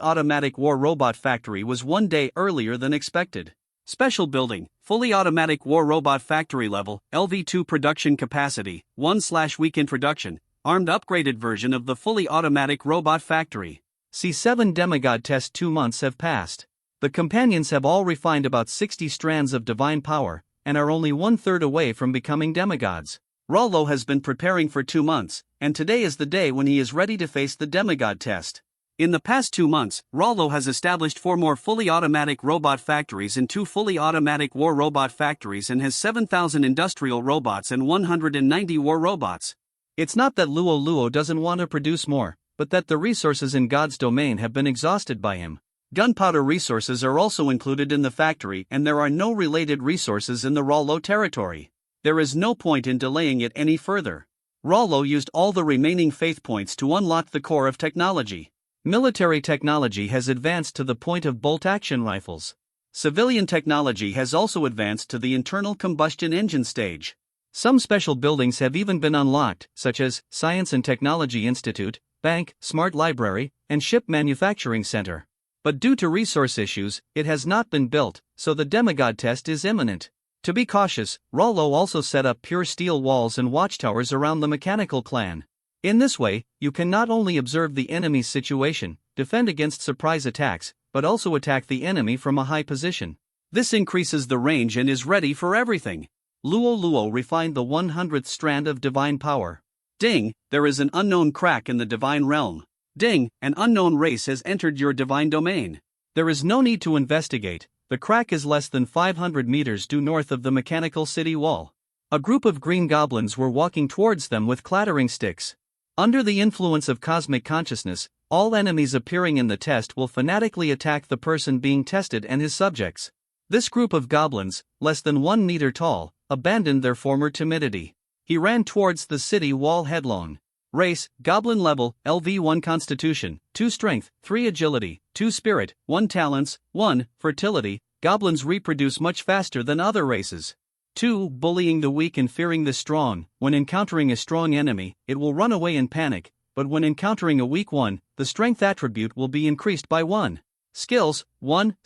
automatic war robot factory was 1 day earlier than expected. Special building, fully automatic war robot factory level, LV2 production capacity, 1/week introduction, armed upgraded version of the fully automatic robot factory. C7 demigod test. 2 months have passed. The companions have all refined about 60 strands of divine power, and are only 1/3 away from becoming demigods. Rollo has been preparing for 2 months, and today is the day when he is ready to face the demigod test. In the past 2 months, Rollo has established 4 more fully automatic robot factories and 2 fully automatic war robot factories and has 7,000 industrial robots and 190 war robots. It's not that Luo Luo doesn't want to produce more, but that the resources in God's domain have been exhausted by him. Gunpowder resources are also included in the factory, and there are no related resources in the Rollo territory. There is no point in delaying it any further. Rollo used all the remaining faith points to unlock the core of technology. Military technology has advanced to the point of bolt-action rifles. Civilian technology has also advanced to the internal combustion engine stage. Some special buildings have even been unlocked, such as Science and Technology Institute, Bank, Smart Library, and Ship Manufacturing Center. But due to resource issues, it has not been built, so the demigod test is imminent. To be cautious, Rollo also set up pure steel walls and watchtowers around the mechanical clan. In this way, you can not only observe the enemy's situation, defend against surprise attacks, but also attack the enemy from a high position. This increases the range and is ready for everything. Luo Luo refined the 100th strand of divine power. Ding, there is an unknown crack in the divine realm. Ding, an unknown race has entered your divine domain. There is no need to investigate, the crack is less than 500 meters due north of the mechanical city wall. A group of green goblins were walking towards them with clattering sticks. Under the influence of cosmic consciousness, all enemies appearing in the test will fanatically attack the person being tested and his subjects. This group of goblins, less than 1 meter tall, abandoned their former timidity. He ran towards the city wall headlong. Race, Goblin level, LV1 Constitution, 2 Strength, 3 Agility, 2 Spirit, 1 Talents, 1 Fertility. Goblins reproduce much faster than other races. 2. Bullying the weak and fearing the strong. When encountering a strong enemy, it will run away in panic, but when encountering a weak one, the strength attribute will be increased by 1. Skills, 1.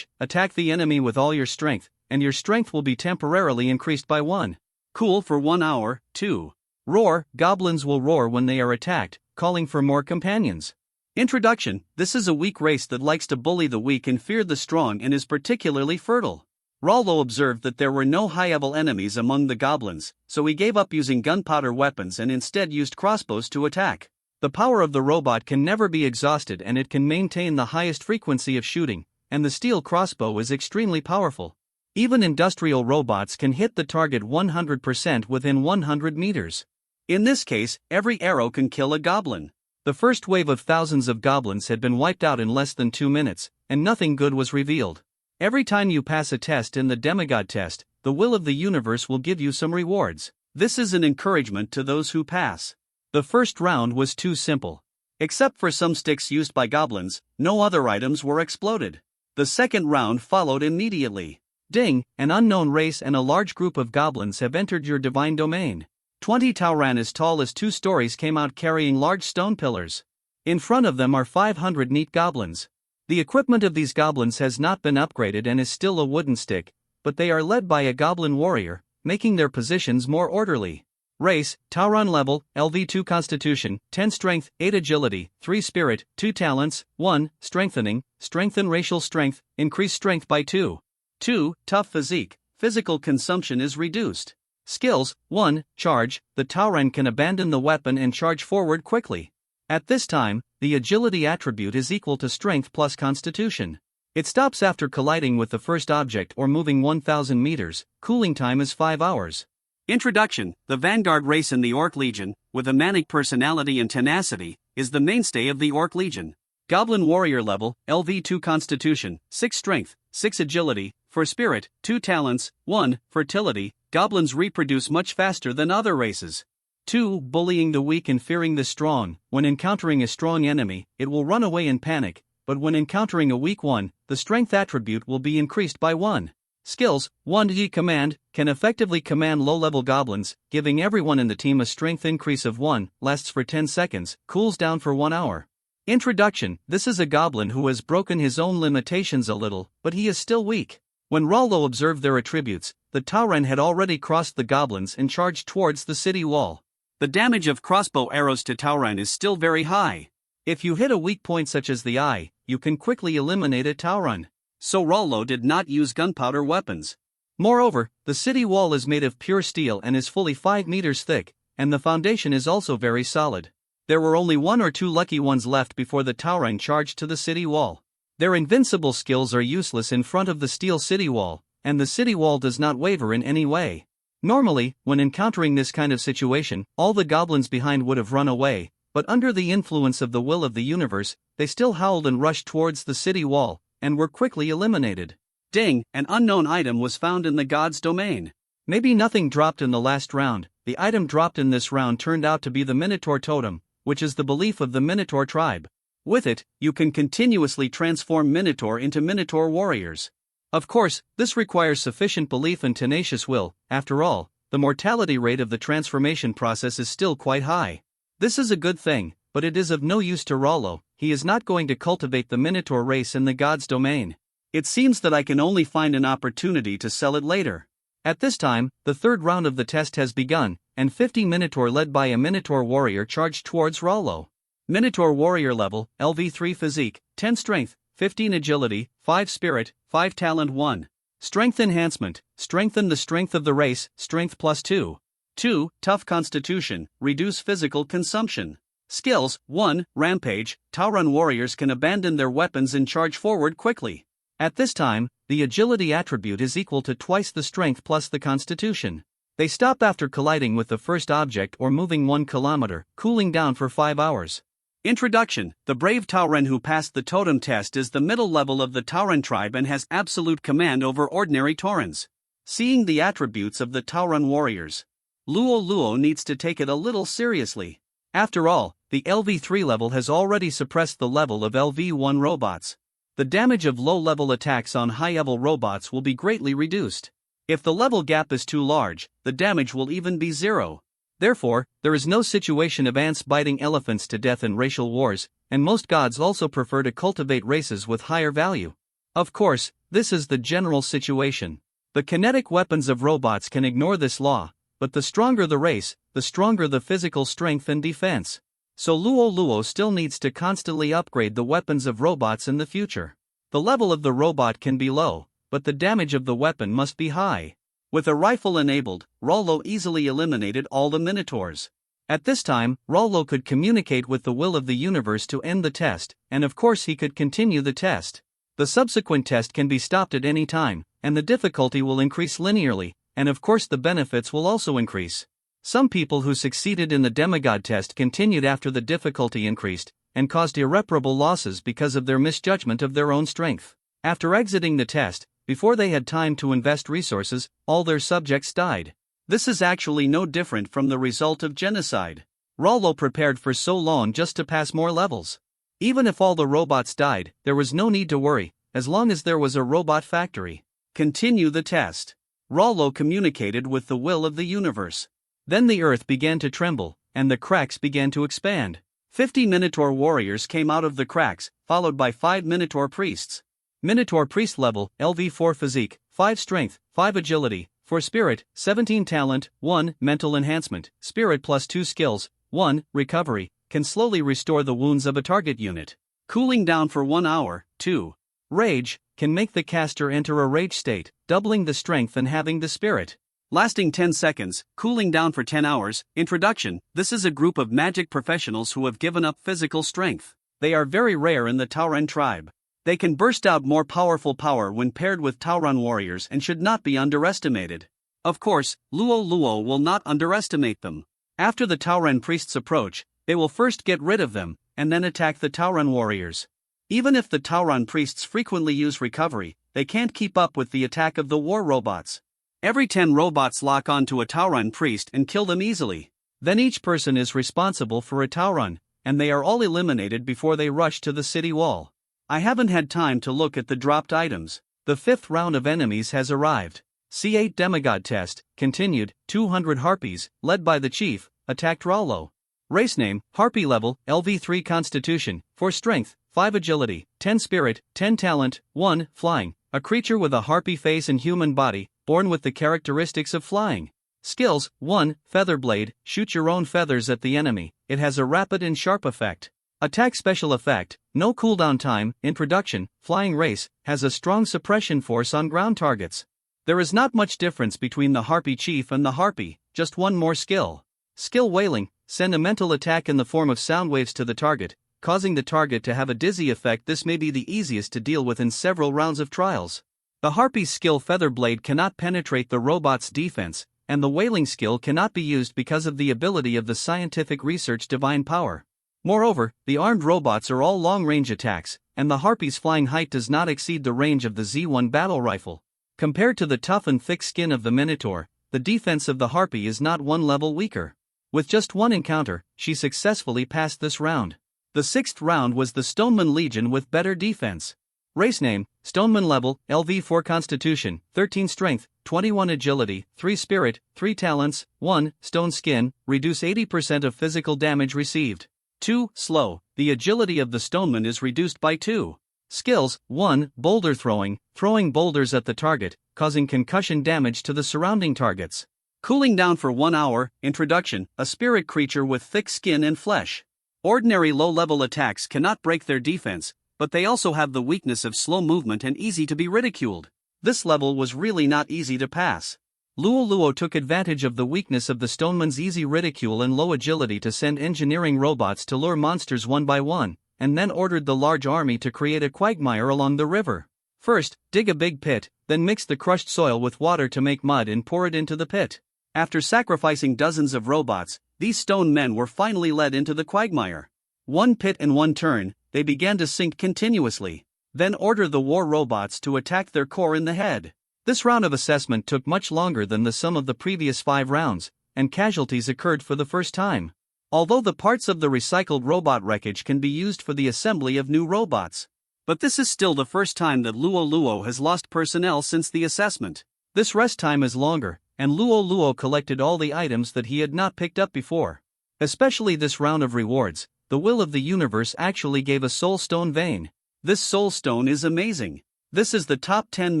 Attack the enemy with all your strength, and your strength will be temporarily increased by 1. Cool for 1 hour. 2. Roar, goblins will roar when they are attacked, calling for more companions. Introduction, this is a weak race that likes to bully the weak and fear the strong and is particularly fertile. Rollo observed that there were no high-level enemies among the goblins, so he gave up using gunpowder weapons and instead used crossbows to attack. The power of the robot can never be exhausted and it can maintain the highest frequency of shooting, and the steel crossbow is extremely powerful. Even industrial robots can hit the target 100% within 100 meters. In this case, every arrow can kill a goblin. The first wave of thousands of goblins had been wiped out in less than 2 minutes, and nothing good was revealed. Every time you pass a test in the demigod test, the will of the universe will give you some rewards. This is an encouragement to those who pass. The first round was too simple. Except for some sticks used by goblins, no other items were exploded. The second round followed immediately. Ding, an unknown race and a large group of goblins have entered your divine domain. 20 Tauran as tall as 2 stories came out carrying large stone pillars. In front of them are 500 neat goblins. The equipment of these goblins has not been upgraded and is still a wooden stick, but they are led by a goblin warrior, making their positions more orderly. Race, Tauran level, LV2 Constitution, 10 Strength, 8 Agility, 3 Spirit, 2 Talents, 1 Strengthening, strengthen racial strength, increase strength by 2. 2. Tough Physique, physical consumption is reduced. Skills, 1. Charge, the Tauran can abandon the weapon and charge forward quickly. At this time, the agility attribute is equal to strength plus constitution. It stops after colliding with the first object or moving 1,000 meters, cooling time is 5 hours. Introduction, the vanguard race in the Orc Legion, with a manic personality and tenacity, is the mainstay of the Orc Legion. Goblin Warrior level, LV2 Constitution, 6 Strength, 6 Agility, 4 Spirit, 2 Talents, 1 Fertility. Goblins reproduce much faster than other races. 2. Bullying the weak and fearing the strong. When encountering a strong enemy, it will run away in panic, but when encountering a weak one, the strength attribute will be increased by 1. Skills: 1. Command can effectively command low-level goblins, giving everyone in the team a strength increase of 1, lasts for 10 seconds, cools down for 1 hour. Introduction: this is a goblin who has broken his own limitations a little, but he is still weak. When Rollo observed their attributes, the Tauren had already crossed the goblins and charged towards the city wall. The damage of crossbow arrows to Tauren is still very high. If you hit a weak point such as the eye, you can quickly eliminate a Tauren. So Rollo did not use gunpowder weapons. Moreover, the city wall is made of pure steel and is fully 5 meters thick, and the foundation is also very solid. There were only 1 or 2 lucky ones left before the Tauren charged to the city wall. Their invincible skills are useless in front of the steel city wall, and the city wall does not waver in any way. Normally, when encountering this kind of situation, all the goblins behind would have run away, but under the influence of the will of the universe, they still howled and rushed towards the city wall, and were quickly eliminated. Ding, an unknown item was found in the god's domain. Maybe nothing dropped in the last round. The item dropped in this round turned out to be the Minotaur Totem, which is the belief of the Minotaur tribe. With it, you can continuously transform Minotaur into Minotaur warriors. Of course, this requires sufficient belief and tenacious will. After all, the mortality rate of the transformation process is still quite high. This is a good thing, but it is of no use to Rollo. He is not going to cultivate the Minotaur race in the god's domain. It seems that I can only find an opportunity to sell it later. At this time, the third round of the test has begun, and 50 Minotaur led by a Minotaur warrior charged towards Rollo. Minotaur warrior level, LV3 physique, 10 strength, 15 agility, 5 spirit, 5 talent 1. Strength enhancement, strengthen the strength of the race, strength plus 2. 2. Tough constitution, reduce physical consumption. Skills: 1. Rampage, Tauren warriors can abandon their weapons and charge forward quickly. At this time, the agility attribute is equal to twice the strength plus the constitution. They stop after colliding with the first object or moving 1 kilometer, cooling down for 5 hours. Introduction: the brave Tauren who passed the totem test is the middle level of the Tauren tribe and has absolute command over ordinary Taurens. Seeing the attributes of the Tauren warriors, Luo needs to take it a little seriously. After all, the LV3 level has already suppressed the level of LV1 robots. The damage of low-level attacks on high-level robots will be greatly reduced. If the level gap is too large, the damage will even be 0. Therefore, there is no situation of ants biting elephants to death in racial wars, and most gods also prefer to cultivate races with higher value. Of course, this is the general situation. The kinetic weapons of robots can ignore this law, but the stronger the race, the stronger the physical strength and defense. So Luo still needs to constantly upgrade the weapons of robots in the future. The level of the robot can be low, but the damage of the weapon must be high. With a rifle enabled, Rollo easily eliminated all the Minotaurs. At this time, Rollo could communicate with the will of the universe to end the test, and of course he could continue the test. The subsequent test can be stopped at any time, and the difficulty will increase linearly, and of course the benefits will also increase. Some people who succeeded in the demigod test continued after the difficulty increased, and caused irreparable losses because of their misjudgment of their own strength. After exiting the test, before they had time to invest resources, all their subjects died. This is actually no different from the result of genocide. Rollo prepared for so long just to pass more levels. Even if all the robots died, there was no need to worry, as long as there was a robot factory. Continue the test. Rollo communicated with the will of the universe. Then the earth began to tremble, and the cracks began to expand. 50 Minotaur warriors came out of the cracks, followed by 5 Minotaur priests. Minotaur priest level, LV4 physique, 5 strength, 5 agility, 4 spirit, 17 talent, 1 mental enhancement, spirit plus 2 skills, 1 recovery, can slowly restore the wounds of a target unit. Cooling down for 1 hour, 2. Rage, can make the caster enter a rage state, doubling the strength and having the spirit. Lasting 10 seconds, cooling down for 10 hours. Introduction: this is a group of magic professionals who have given up physical strength. They are very rare in the Tauren tribe. They can burst out more powerful power when paired with Tauren warriors and should not be underestimated. Of course, Luo will not underestimate them. After the Tauren priests approach, they will first get rid of them, and then attack the Tauren warriors. Even if the Tauren priests frequently use recovery, they can't keep up with the attack of the war robots. Every 10 robots lock onto a Tauren priest and kill them easily. Then each person is responsible for a Tauren, and they are all eliminated before they rush to the city wall. I haven't had time to look at the dropped items. The 5th round of enemies has arrived. C8 Demigod Test, continued. 200 Harpies, led by the chief, attacked Rollo. Race name, Harpy level, LV3 Constitution, 4 Strength, 5 Agility, 10 Spirit, 10 Talent, 1 Flying. A creature with a harpy face and human body, born with the characteristics of flying. Skills, 1. Featherblade, shoot your own feathers at the enemy, it has a rapid and sharp effect. Attack special effect, no cooldown time, introduction, flying race, has a strong suppression force on ground targets. There is not much difference between the Harpy Chief and the Harpy, just one more skill. Skill Wailing, send a mental attack in the form of sound waves to the target, causing the target to have a dizzy effect. This may be the easiest to deal with in several rounds of trials. The Harpy's skill Featherblade cannot penetrate the robot's defense, and the Wailing skill cannot be used because of the ability of the scientific research Divine Power. Moreover, the armed robots are all long-range attacks, and the Harpy's flying height does not exceed the range of the Z1 battle rifle. Compared to the tough and thick skin of the Minotaur, the defense of the Harpy is not one level weaker. With just one encounter, she successfully passed this round. The 6th round was the Stoneman Legion with better defense. Race name, Stoneman level, LV4 Constitution, 13 Strength, 21 Agility, 3 Spirit, 3 Talents, 1 Stone Skin, reduce 80% of physical damage received. 2 Slow, the agility of the Stoneman is reduced by 2. Skills, 1 Boulder Throwing, throwing boulders at the target, causing concussion damage to the surrounding targets. Cooling down for 1 hour, introduction, a spirit creature with thick skin and flesh. Ordinary low-level attacks cannot break their defense, but they also have the weakness of slow movement and easy to be ridiculed. This level was really not easy to pass. Luo took advantage of the weakness of the Stoneman's easy ridicule and low agility to send engineering robots to lure monsters one by one, and then ordered the large army to create a quagmire along the river. First, dig a big pit, then mix the crushed soil with water to make mud and pour it into the pit. After sacrificing dozens of robots, these stone men were finally led into the quagmire. One pit and one turn, they began to sink continuously. Then order the war robots to attack their core in the head. This round of assessment took much longer than the sum of the previous 5 rounds, and casualties occurred for the first time. Although the parts of the recycled robot wreckage can be used for the assembly of new robots. But this is still the first time that Luo has lost personnel since the assessment. This rest time is longer, and Luo collected all the items that he had not picked up before. Especially this round of rewards, the Will of the Universe actually gave a Soul Stone vein. This Soul Stone is amazing. This is the top 10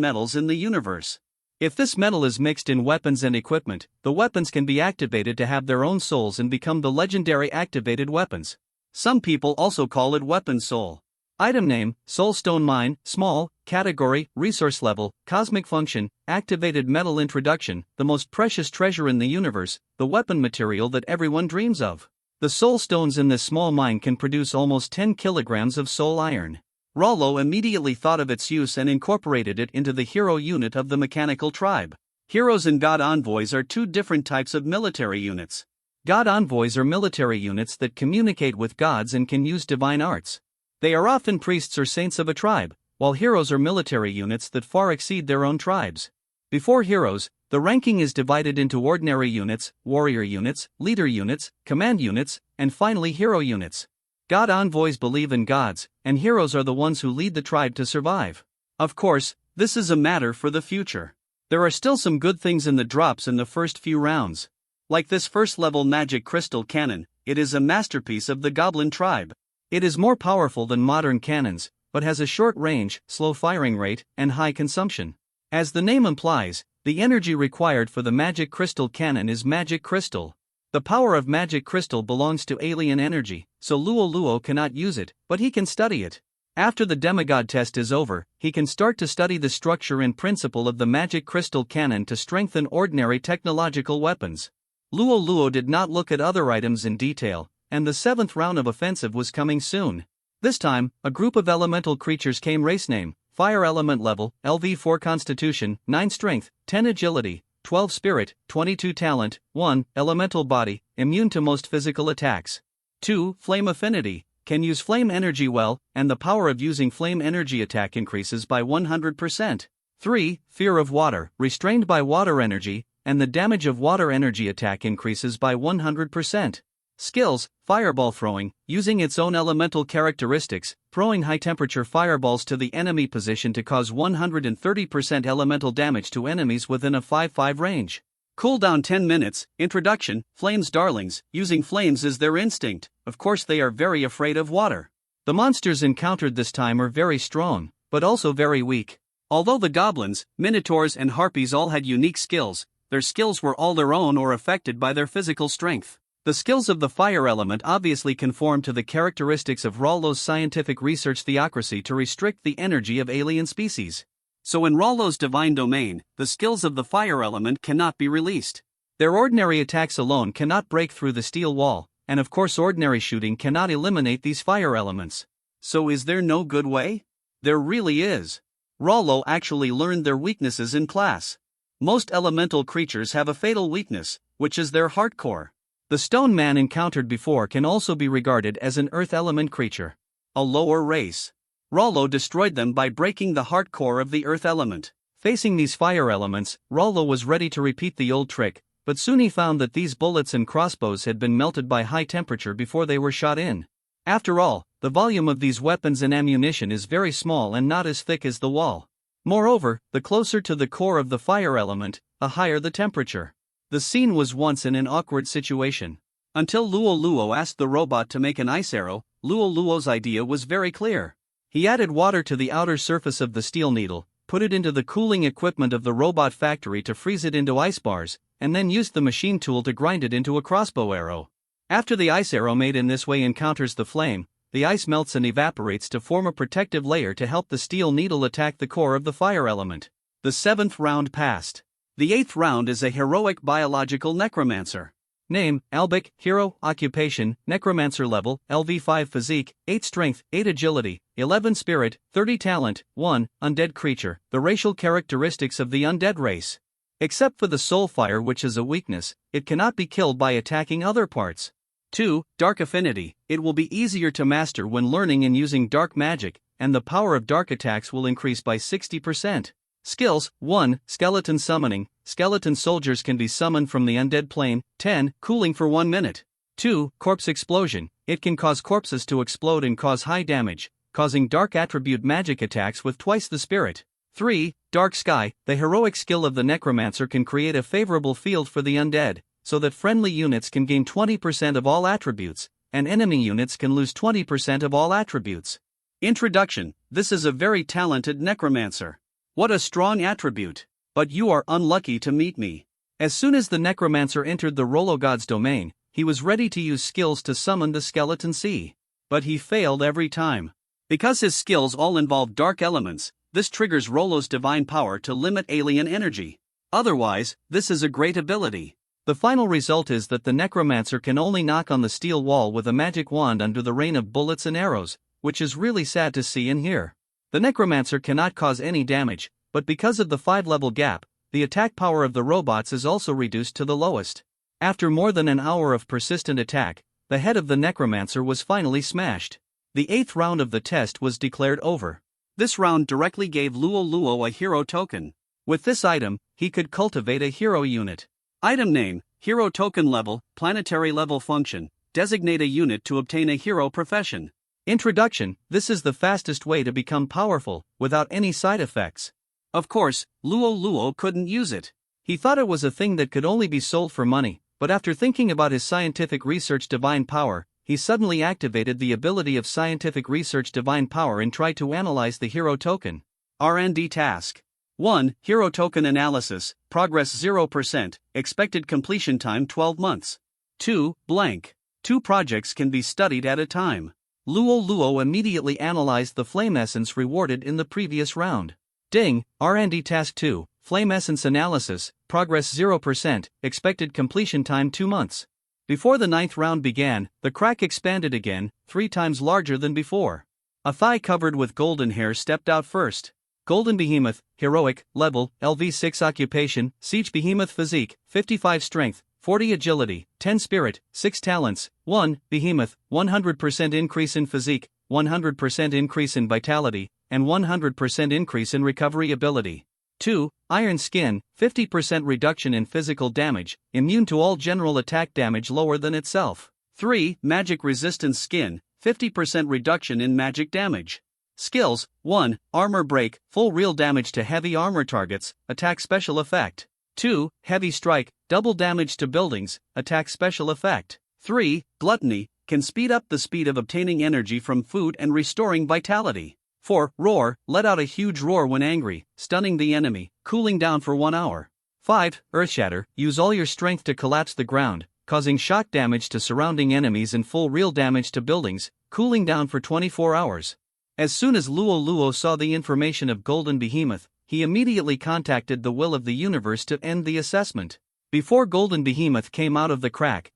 metals in the universe. If this metal is mixed in weapons and equipment, the weapons can be activated to have their own souls and become the legendary activated weapons. Some people also call it Weapon Soul. Item name, Soul Stone Mine, small, category, resource level, cosmic function, activated metal introduction, the most precious treasure in the universe, the weapon material that everyone dreams of. The soul stones in this small mine can produce almost 10 kilograms of soul iron. Rollo immediately thought of its use and incorporated it into the hero unit of the mechanical tribe. Heroes and God Envoys are 2 different types of military units. God Envoys are military units that communicate with gods and can use divine arts. They are often priests or saints of a tribe, while heroes are military units that far exceed their own tribes. Before heroes, the ranking is divided into ordinary units, warrior units, leader units, command units, and finally hero units. God Envoys believe in gods, and heroes are the ones who lead the tribe to survive. Of course, this is a matter for the future. There are still some good things in the drops in the first few rounds. Like this first-level magic crystal cannon, it is a masterpiece of the Goblin tribe. It is more powerful than modern cannons, but has a short range, slow firing rate, and high consumption. As the name implies, the energy required for the magic crystal cannon is magic crystal. The power of magic crystal belongs to alien energy, so Luo cannot use it, but he can study it. After the demigod test is over, he can start to study the structure and principle of the magic crystal cannon to strengthen ordinary technological weapons. Luo did not look at other items in detail, and the 7th round of offensive was coming soon. This time, a group of elemental creatures came. Race name, Fire Element level, LV4 Constitution, 9 Strength, 10 Agility, 12 Spirit, 22 Talent, 1 Elemental Body, immune to most physical attacks. 2 Flame Affinity, can use flame energy well, and the power of using flame energy attack increases by 100%. 3 Fear of Water, restrained by water energy, and the damage of water energy attack increases by 100%. Skills: Fireball throwing, using its own elemental characteristics, throwing high-temperature fireballs to the enemy position to cause 130% elemental damage to enemies within a 5-5 range. Cooldown 10 minutes. Introduction: Flames Darlings, using flames is their instinct. Of course they are very afraid of water. The monsters encountered this time are very strong, but also very weak. Although the goblins, minotaurs and harpies all had unique skills, their skills were all their own or affected by their physical strength. The skills of the fire element obviously conform to the characteristics of Rollo's scientific research theocracy to restrict the energy of alien species. So in Rollo's divine domain, the skills of the fire element cannot be released. Their ordinary attacks alone cannot break through the steel wall, and of course ordinary shooting cannot eliminate these fire elements. So is there no good way? There really is. Rollo actually learned their weaknesses in class. Most elemental creatures have a fatal weakness, which is their heart core. The stone man encountered before can also be regarded as an earth element creature. A lower race. Rollo destroyed them by breaking the heart core of the earth element. Facing these fire elements, Rollo was ready to repeat the old trick, but soon he found that these bullets and crossbows had been melted by high temperature before they were shot in. After all, the volume of these weapons and ammunition is very small and not as thick as the wall. Moreover, the closer to the core of the fire element, the higher the temperature. The scene was once in an awkward situation. Until Luo Luo asked the robot to make an ice arrow, Luo Luo's idea was very clear. He added water to the outer surface of the steel needle, put it into the cooling equipment of the robot factory to freeze it into ice bars, and then used the machine tool to grind it into a crossbow arrow. After the ice arrow made in this way encounters the flame, the ice melts and evaporates to form a protective layer to help the steel needle attack the core of the fire element. The 7th round passed. The 8th round is a heroic biological necromancer. Name: Albic, hero, occupation, necromancer level, LV5 physique, 8 strength, 8 agility, 11 spirit, 30 talent, 1, undead creature. The racial characteristics of the undead race. Except for the soul fire, which is a weakness, it cannot be killed by attacking other parts. 2. Dark affinity. It will be easier to master when learning and using dark magic, and the power of dark attacks will increase by 60%. Skills: 1. Skeleton summoning. Skeleton soldiers can be summoned from the undead plane. 10. Cooling for 1 minute. 2. Corpse explosion. It can cause corpses to explode and cause high damage, causing dark attribute magic attacks with twice the spirit. 3. Dark sky. The heroic skill of the necromancer can create a favorable field for the undead, so that friendly units can gain 20% of all attributes, and enemy units can lose 20% of all attributes. Introduction: This is a very talented necromancer. What a strong attribute! But you are unlucky to meet me. As soon as the necromancer entered the Rollo god's domain, he was ready to use skills to summon the skeleton sea. But he failed every time. Because his skills all involve dark elements, this triggers Rollo's divine power to limit alien energy. Otherwise, this is a great ability. The final result is that the necromancer can only knock on the steel wall with a magic wand under the rain of bullets and arrows, which is really sad to see and hear. The necromancer cannot cause any damage, but because of the 5-level gap, the attack power of the robots is also reduced to the lowest. After more than an hour of persistent attack, the head of the necromancer was finally smashed. The 8th round of the test was declared over. This round directly gave Luo Luo a hero token. With this item, he could cultivate a hero unit. Item name: Hero token level, planetary level function. Designate a unit to obtain a hero profession. Introduction: This is the fastest way to become powerful, without any side effects. Of course, Luo Luo couldn't use it. He thought it was a thing that could only be sold for money, but after thinking about his scientific research divine power, he suddenly activated the ability of scientific research divine power and tried to analyze the hero token. R&D task. 1. Hero token analysis, progress 0%, expected completion time 12 months. 2. Blank. 2 projects can be studied at a time. Luo Luo immediately analyzed the flame essence rewarded in the previous round. Ding, R&D Task 2, Flame Essence Analysis, Progress 0%, Expected Completion Time 2 months. Before the 9th round began, the crack expanded again, 3 times larger than before. A thigh covered with golden hair stepped out first. Golden Behemoth, Heroic, Level, LV6 Occupation, Siege Behemoth Physique, 55 Strength, 40 Agility, 10 Spirit, 6 Talents. 1. Behemoth, 100% increase in Physique, 100% increase in Vitality, and 100% increase in Recovery ability. 2. Iron Skin, 50% reduction in physical damage, immune to all general attack damage lower than itself. 3. Magic resistance skin, 50% reduction in magic damage. Skills: 1. Armor break, full real damage to heavy armor targets, attack special effect. 2. Heavy strike, double damage to buildings, attack special effect. 3. Gluttony, can speed up the speed of obtaining energy from food and restoring vitality. 4. Roar, let out a huge roar when angry, stunning the enemy, cooling down for 1 hour. 5. Earthshatter, use all your strength to collapse the ground, causing shock damage to surrounding enemies and full real damage to buildings, cooling down for 24 hours. As soon as Luo Luo saw the information of Golden Behemoth, he immediately contacted the Will of the Universe to end the assessment. Before Golden Behemoth came out of the crack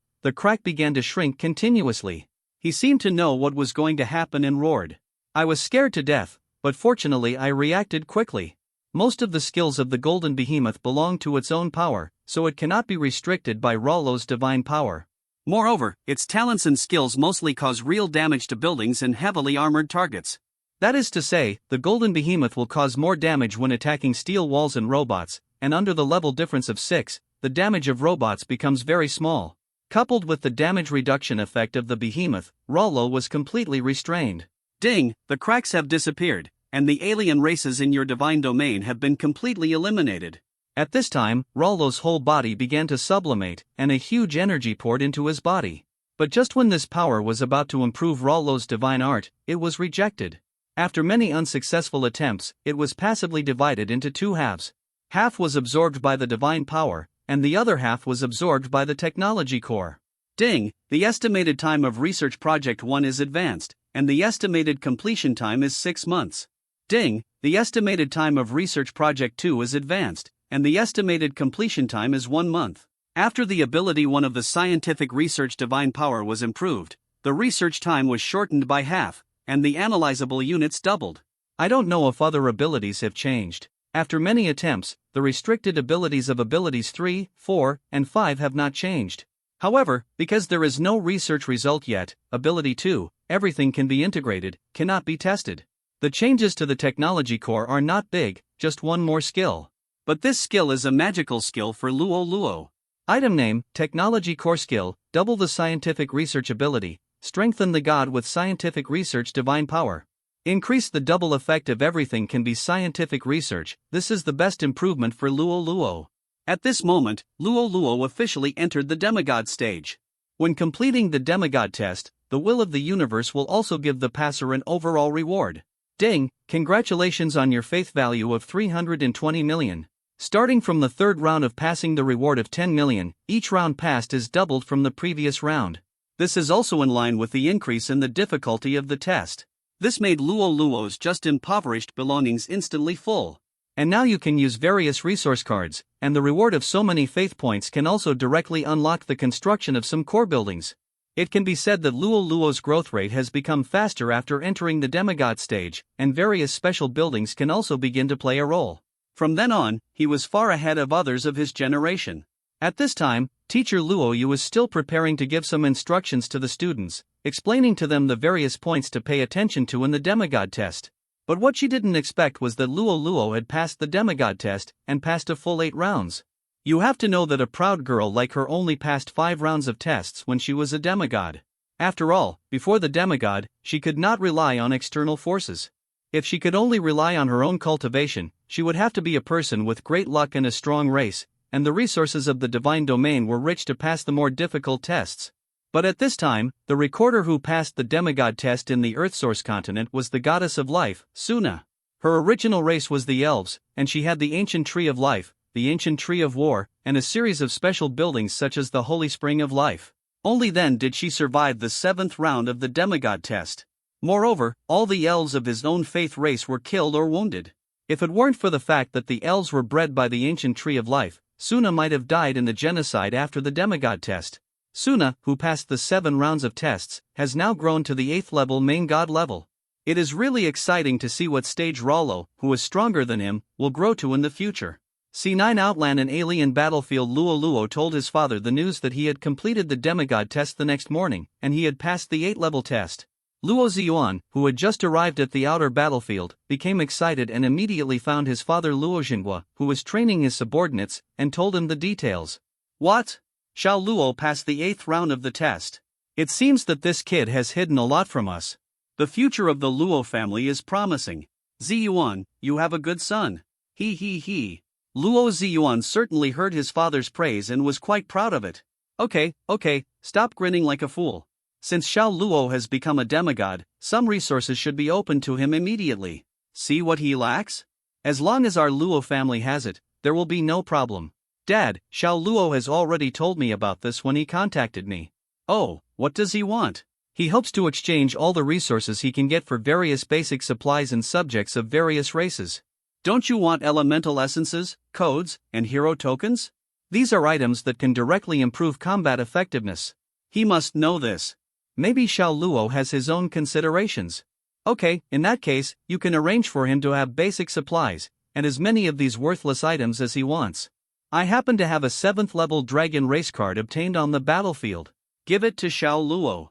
began to shrink continuously. He seemed to know what was going to happen and roared. I was scared to death, but fortunately I reacted quickly. Most of the skills of the Golden Behemoth belong to its own power, so it cannot be restricted by Rollo's divine power. Moreover, its talents and skills mostly cause real damage to buildings and heavily armored targets. That is to say, the Golden Behemoth will cause more damage when attacking steel walls and robots, and under the level difference of 6, the damage of robots becomes very small. Coupled with the damage reduction effect of the Behemoth, Rollo was completely restrained. Ding, the cracks have disappeared, and the alien races in your divine domain have been completely eliminated. At this time, Rollo's whole body began to sublimate, and a huge energy poured into his body. But just when this power was about to improve Rollo's divine art, it was rejected. After many unsuccessful attempts, it was passively divided into 2 halves. Half was absorbed by the divine power, and the other half was absorbed by the technology core. Ding, the estimated time of Research Project 1 is advanced, and the estimated completion time is 6 months. Ding, the estimated time of Research Project 2 is advanced, and the estimated completion time is 1 month. After the ability 1 of the scientific research divine power was improved, the research time was shortened by half, and the analyzable units doubled. I don't know if other abilities have changed. After many attempts, the restricted abilities of abilities 3, 4, and 5 have not changed. However, because there is no research result yet, ability 2, everything can be integrated, cannot be tested. The changes to the technology core are not big, just 1 more skill. But this skill is a magical skill for Luo Luo. Item name, Technology Core Skill, double the scientific research ability, strengthen the god with scientific research divine power. Increase the double effect of everything can be scientific research, this is the best improvement for Luo Luo. At this moment, Luo Luo officially entered the demigod stage. When completing the demigod test, the Will of the Universe will also give the passer an overall reward. Ding, congratulations on your faith value of 320 million. Starting from the 3rd round of passing, the reward of 10 million, each round passed is doubled from the previous round. This is also in line with the increase in the difficulty of the test. This made Luo Luo's just impoverished belongings instantly full. And now you can use various resource cards, and the reward of so many faith points can also directly unlock the construction of some core buildings. It can be said that Luo Luo's growth rate has become faster after entering the demigod stage, and various special buildings can also begin to play a role. From then on, he was far ahead of others of his generation. At this time, Teacher Luo Yu was still preparing to give some instructions to the students, explaining to them the various points to pay attention to in the demigod test. But what she didn't expect was that Luo Luo had passed the demigod test, and passed a full 8 rounds. You have to know that a proud girl like her only passed 5 rounds of tests when she was a demigod. After all, before the demigod, she could not rely on external forces. If she could only rely on her own cultivation, she would have to be a person with great luck and a strong race, and the resources of the divine domain were rich to pass the more difficult tests. But at this time, the recorder who passed the demigod test in the Earthsource continent was the goddess of life, Suna. Her original race was the elves, and she had the ancient tree of life, the ancient tree of war, and a series of special buildings such as the Holy Spring of Life. Only then did she survive the 7th round of the demigod test. Moreover, all the elves of his own faith race were killed or wounded. If it weren't for the fact that the elves were bred by the ancient tree of life, Suna might have died in the genocide after the demigod test. Suna, who passed the 7 rounds of tests, has now grown to the 8th level main god level. It is really exciting to see what stage Rollo, who is stronger than him, will grow to in the future. C9 Outland and Alien Battlefield. Luo Luo told his father the news that he had completed the demigod test the next morning, and he had passed the 8-level test. Luo Ziyuan, who had just arrived at the outer battlefield, became excited and immediately found his father Luo Xinhua, who was training his subordinates, and told him the details. What? Xiao Luo passed the 8th round of the test. It seems that this kid has hidden a lot from us. The future of the Luo family is promising. Ziyuan, you have a good son. He. Luo Ziyuan certainly heard his father's praise and was quite proud of it. Okay, stop grinning like a fool. Since Xiao Luo has become a demigod, some resources should be open to him immediately. See what he lacks? As long as our Luo family has it, there will be no problem. Dad, Xiao Luo has already told me about this when he contacted me. Oh, what does he want? He hopes to exchange all the resources he can get for various basic supplies and subjects of various races. Don't you want elemental essences, codes, and hero tokens? These are items that can directly improve combat effectiveness. He must know this. Maybe Xiao Luo has his own considerations. Okay, in that case, you can arrange for him to have basic supplies, and as many of these worthless items as he wants. I happen to have a 7th level dragon race card obtained on the battlefield. Give it to Xiao Luo.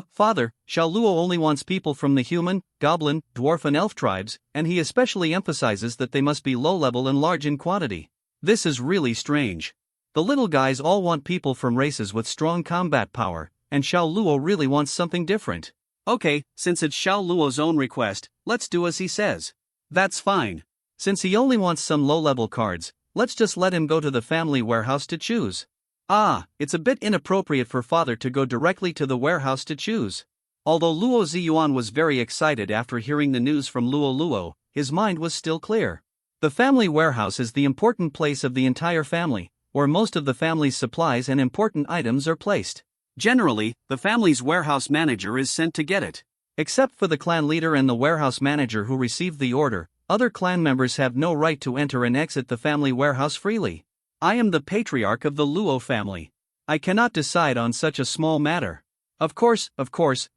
Father, Xiao Luo only wants people from the human, goblin, dwarf and elf tribes, and he especially emphasizes that they must be low level and large in quantity. This is really strange. The little guys all want people from races with strong combat power, and Xiao Luo really wants something different. Okay, since it's Xiao Luo's own request, let's do as he says. That's fine. Since he only wants some low-level cards, let's just let him go to the family warehouse to choose. It's a bit inappropriate for father to go directly to the warehouse to choose. Although Luo Ziyuan was very excited after hearing the news from Luo Luo, his mind was still clear. The family warehouse is the important place of the entire family, where most of the family's supplies and important items are placed. Generally, the family's warehouse manager is sent to get it. Except for the clan leader and the warehouse manager who received the order, other clan members have no right to enter and exit the family warehouse freely. I am the patriarch of the Luo family. I cannot decide on such a small matter. Of course,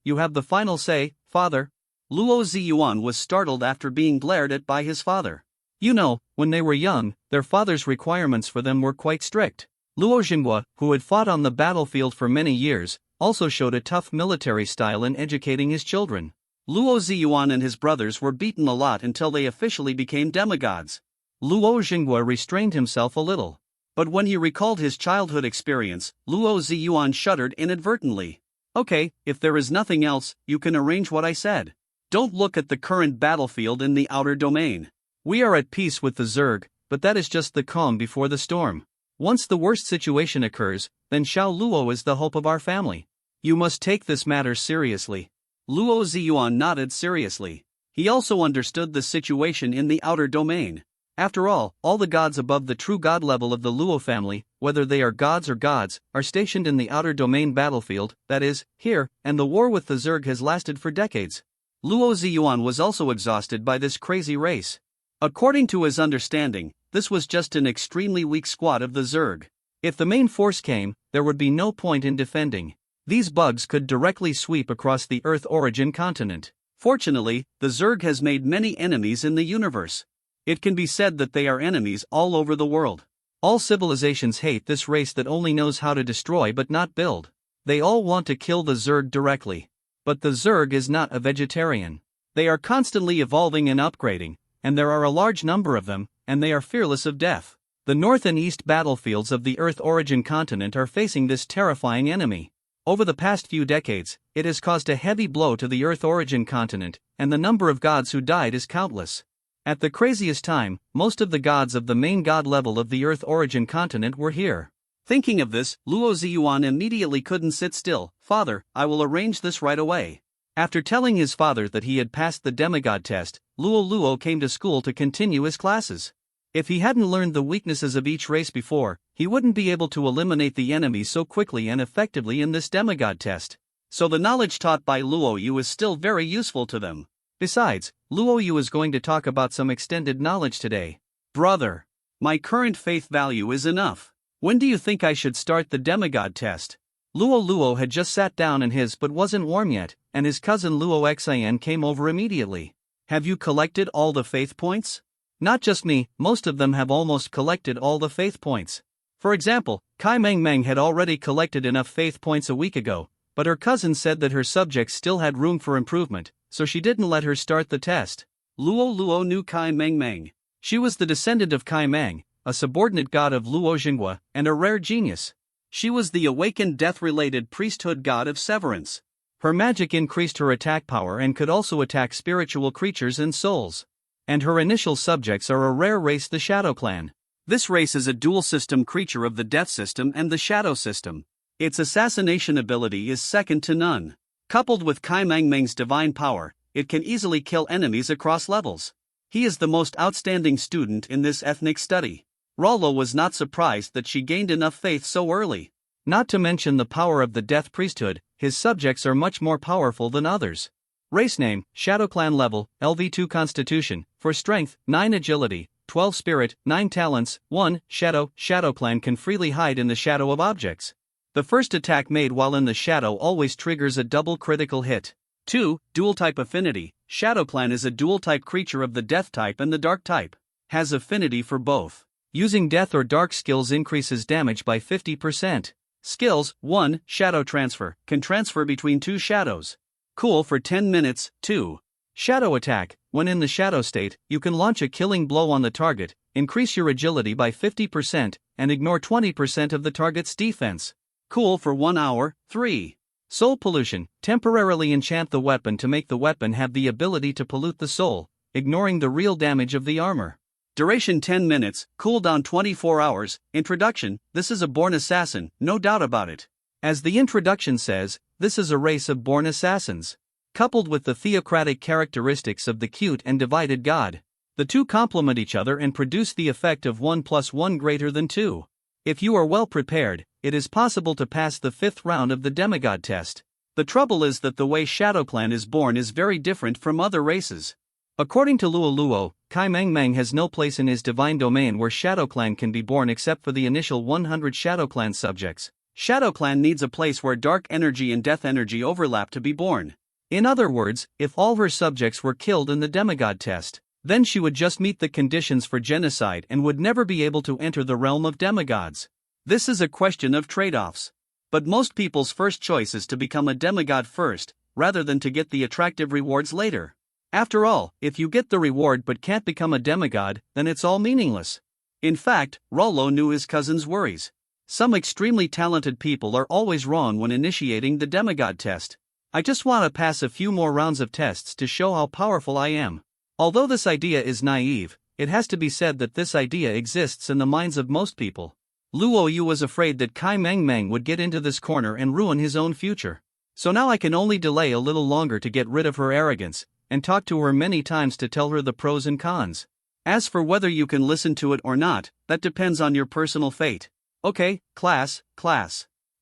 you have the final say, father. Luo Ziyuan was startled after being glared at by his father. You know, when they were young, their father's requirements for them were quite strict. Luo Xinghua, who had fought on the battlefield for many years, also showed a tough military style in educating his children. Luo Ziyuan and his brothers were beaten a lot until they officially became demigods. Luo Xinghua restrained himself a little. But when he recalled his childhood experience, Luo Ziyuan shuddered inadvertently. Okay, if there is nothing else, you can arrange what I said. Don't look at the current battlefield in the outer domain. We are at peace with the Zerg, but that is just the calm before the storm. Once the worst situation occurs, then Xiao Luo is the hope of our family. You must take this matter seriously. Luo Ziyuan nodded seriously. He also understood the situation in the outer domain. After all the gods above the true god level of the Luo family, whether they are gods or gods, are stationed in the outer domain battlefield, that is, here, and the war with the Zerg has lasted for decades. Luo Ziyuan was also exhausted by this crazy race. According to his understanding, this was just an extremely weak squad of the Zerg. If the main force came, there would be no point in defending. These bugs could directly sweep across the Earth origin continent. Fortunately, the Zerg has made many enemies in the universe. It can be said that they are enemies all over the world. All civilizations hate this race that only knows how to destroy but not build. They all want to kill the Zerg directly. But the Zerg is not a vegetarian. They are constantly evolving and upgrading, and there are a large number of them, and they are fearless of death. The north and east battlefields of the Earth origin continent are facing this terrifying enemy. Over the past few decades, it has caused a heavy blow to the Earth origin continent, and the number of gods who died is countless. At the craziest time, most of the gods of the main god level of the Earth origin continent were here. Thinking of this, Luo Ziyuan immediately couldn't sit still. Father, I will arrange this right away. After telling his father that he had passed the demigod test, Luo Luo came to school to continue his classes. If he hadn't learned the weaknesses of each race before, he wouldn't be able to eliminate the enemy so quickly and effectively in this demigod test. So the knowledge taught by Luo Yu is still very useful to them. Besides, Luo Yu is going to talk about some extended knowledge today. Brother, my current faith value is enough. When do you think I should start the demigod test? Luo Luo had just sat down in his but wasn't warm yet, and his cousin Luo Xian came over immediately. Have you collected all the faith points? Not just me, most of them have almost collected all the faith points. For example, Kai Meng Meng had already collected enough faith points a week ago, but her cousin said that her subjects still had room for improvement, so she didn't let her start the test. Luo Luo knew Kai Meng Meng. She was the descendant of Kai Meng, a subordinate god of Luo Xinghua, and a rare genius. She was the awakened death-related priesthood god of Severance. Her magic increased her attack power and could also attack spiritual creatures and souls. And her initial subjects are a rare race, the Shadow Clan. This race is a dual-system creature of the Death System and the Shadow System. Its assassination ability is second to none. Coupled with Kai Meng Meng's divine power, it can easily kill enemies across levels. He is the most outstanding student in this ethnic study. Rollo was not surprised that she gained enough faith so early. Not to mention the power of the Death Priesthood, his subjects are much more powerful than others. Race name, Shadow Clan level, LV2 Constitution, for strength, 9 agility, 12 spirit, 9 talents, 1 shadow. Shadow Clan can freely hide in the shadow of objects. The first attack made while in the shadow always triggers a double critical hit. 2. Dual type affinity. Shadow Clan is a dual type creature of the Death type and the Dark type. Has affinity for both. Using Death or Dark skills increases damage by 50%. Skills, 1. Shadow Transfer. Can transfer between 2 shadows. Cool for 10 minutes. 2. Shadow Attack. When in the shadow state, you can launch a killing blow on the target, increase your agility by 50%, and ignore 20% of the target's defense. Cool for 1 hour. 3. Soul Pollution. Temporarily enchant the weapon to make the weapon have the ability to pollute the soul, ignoring the real damage of the armor. Duration 10 minutes, cooldown 24 hours. Introduction. This is a born assassin, no doubt about it. As the introduction says, this is a race of born assassins. Coupled with the theocratic characteristics of the cute and divided god, the two complement each other and produce the effect of 1 + 1 greater than 2. If you are well prepared, it is possible to pass the 5th round of the demigod test. The trouble is that the way Shadow Clan is born is very different from other races. According to Luo Luo, Kai Meng Meng has no place in his divine domain where Shadow Clan can be born except for the initial 100 Shadow Clan subjects. Shadow Clan needs a place where dark energy and death energy overlap to be born. In other words, if all her subjects were killed in the demigod test, then she would just meet the conditions for genocide and would never be able to enter the realm of demigods. This is a question of trade-offs. But most people's first choice is to become a demigod first, rather than to get the attractive rewards later. After all, if you get the reward but can't become a demigod, then it's all meaningless. In fact, Rollo knew his cousin's worries. Some extremely talented people are always wrong when initiating the demigod test. I just want to pass a few more rounds of tests to show how powerful I am. Although this idea is naive, it has to be said that this idea exists in the minds of most people. Luo Yu was afraid that Kai Meng Meng would get into this corner and ruin his own future. So now I can only delay a little longer to get rid of her arrogance, and talk to her many times to tell her the pros and cons. As for whether you can listen to it or not, that depends on your personal fate. Okay, class.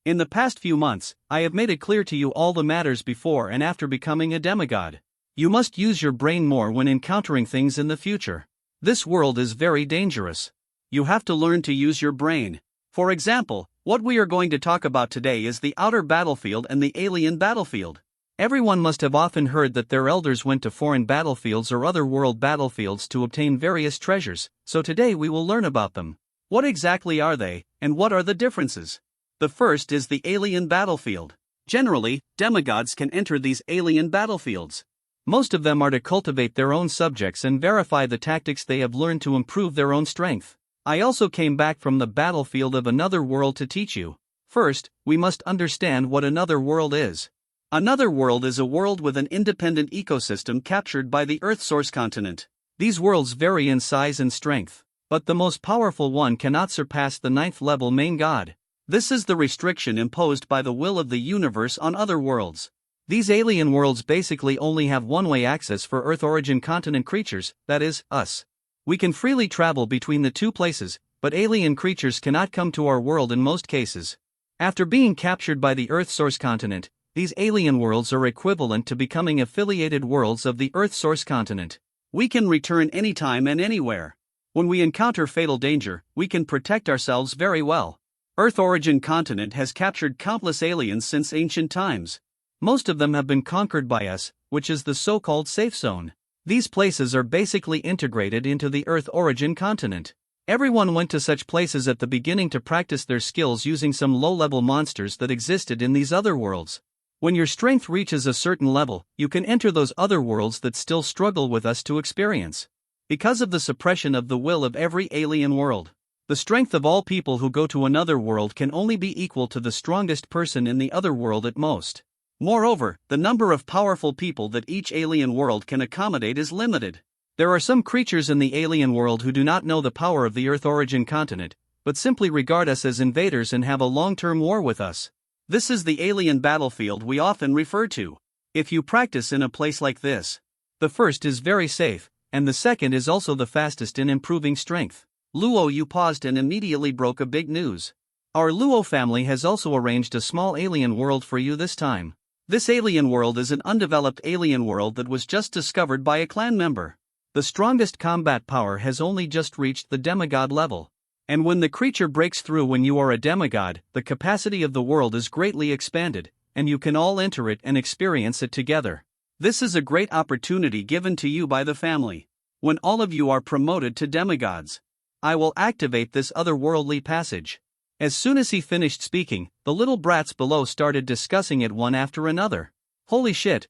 In the past few months, I have made it clear to you all the matters before and after becoming a demigod. You must use your brain more when encountering things in the future. This world is very dangerous. You have to learn to use your brain. For example, what we are going to talk about today is the outer battlefield and the alien battlefield. Everyone must have often heard that their elders went to foreign battlefields or other world battlefields to obtain various treasures, so today we will learn about them. What exactly are they, and what are the differences? The first is the alien battlefield. Generally, demigods can enter these alien battlefields. Most of them are to cultivate their own subjects and verify the tactics they have learned to improve their own strength. I also came back from the battlefield of another world to teach you. First, we must understand what another world is. Another world is a world with an independent ecosystem captured by the Earth source continent. These worlds vary in size and strength, but the most powerful one cannot surpass the 9th level main god. This is the restriction imposed by the will of the universe on other worlds. These alien worlds basically only have one-way access for Earth origin continent creatures, that is, us. We can freely travel between the two places, but alien creatures cannot come to our world in most cases. After being captured by the Earth source continent, these alien worlds are equivalent to becoming affiliated worlds of the Earth source continent. We can return anytime and anywhere. When we encounter fatal danger, we can protect ourselves very well. Earth origin continent has captured countless aliens since ancient times. Most of them have been conquered by us, which is the so-called safe zone. These places are basically integrated into the Earth origin continent. Everyone went to such places at the beginning to practice their skills using some low-level monsters that existed in these other worlds. When your strength reaches a certain level, you can enter those other worlds that still struggle with us to experience. Because of the suppression of the will of every alien world, The strength of all people who go to another world can only be equal to the strongest person in the other world at most. Moreover, the number of powerful people that each alien world can accommodate is limited. There are some creatures in the alien world who do not know the power of the Earth origin continent, but simply regard us as invaders and have a long-term war with us. This is the alien battlefield we often refer to. If you practice in a place like this, the first is very safe, and the second is also the fastest in improving strength. Luo, you paused and immediately broke a big news. Our Luo family has also arranged a small alien world for you this time. This alien world is an undeveloped alien world that was just discovered by a clan member. The strongest combat power has only just reached the demigod level. And when the creature breaks through when you are a demigod, the capacity of the world is greatly expanded, and you can all enter it and experience it together. This is a great opportunity given to you by the family. When all of you are promoted to demigods, I will activate this otherworldly passage. As soon as he finished speaking, the little brats below started discussing it one after another. Holy shit,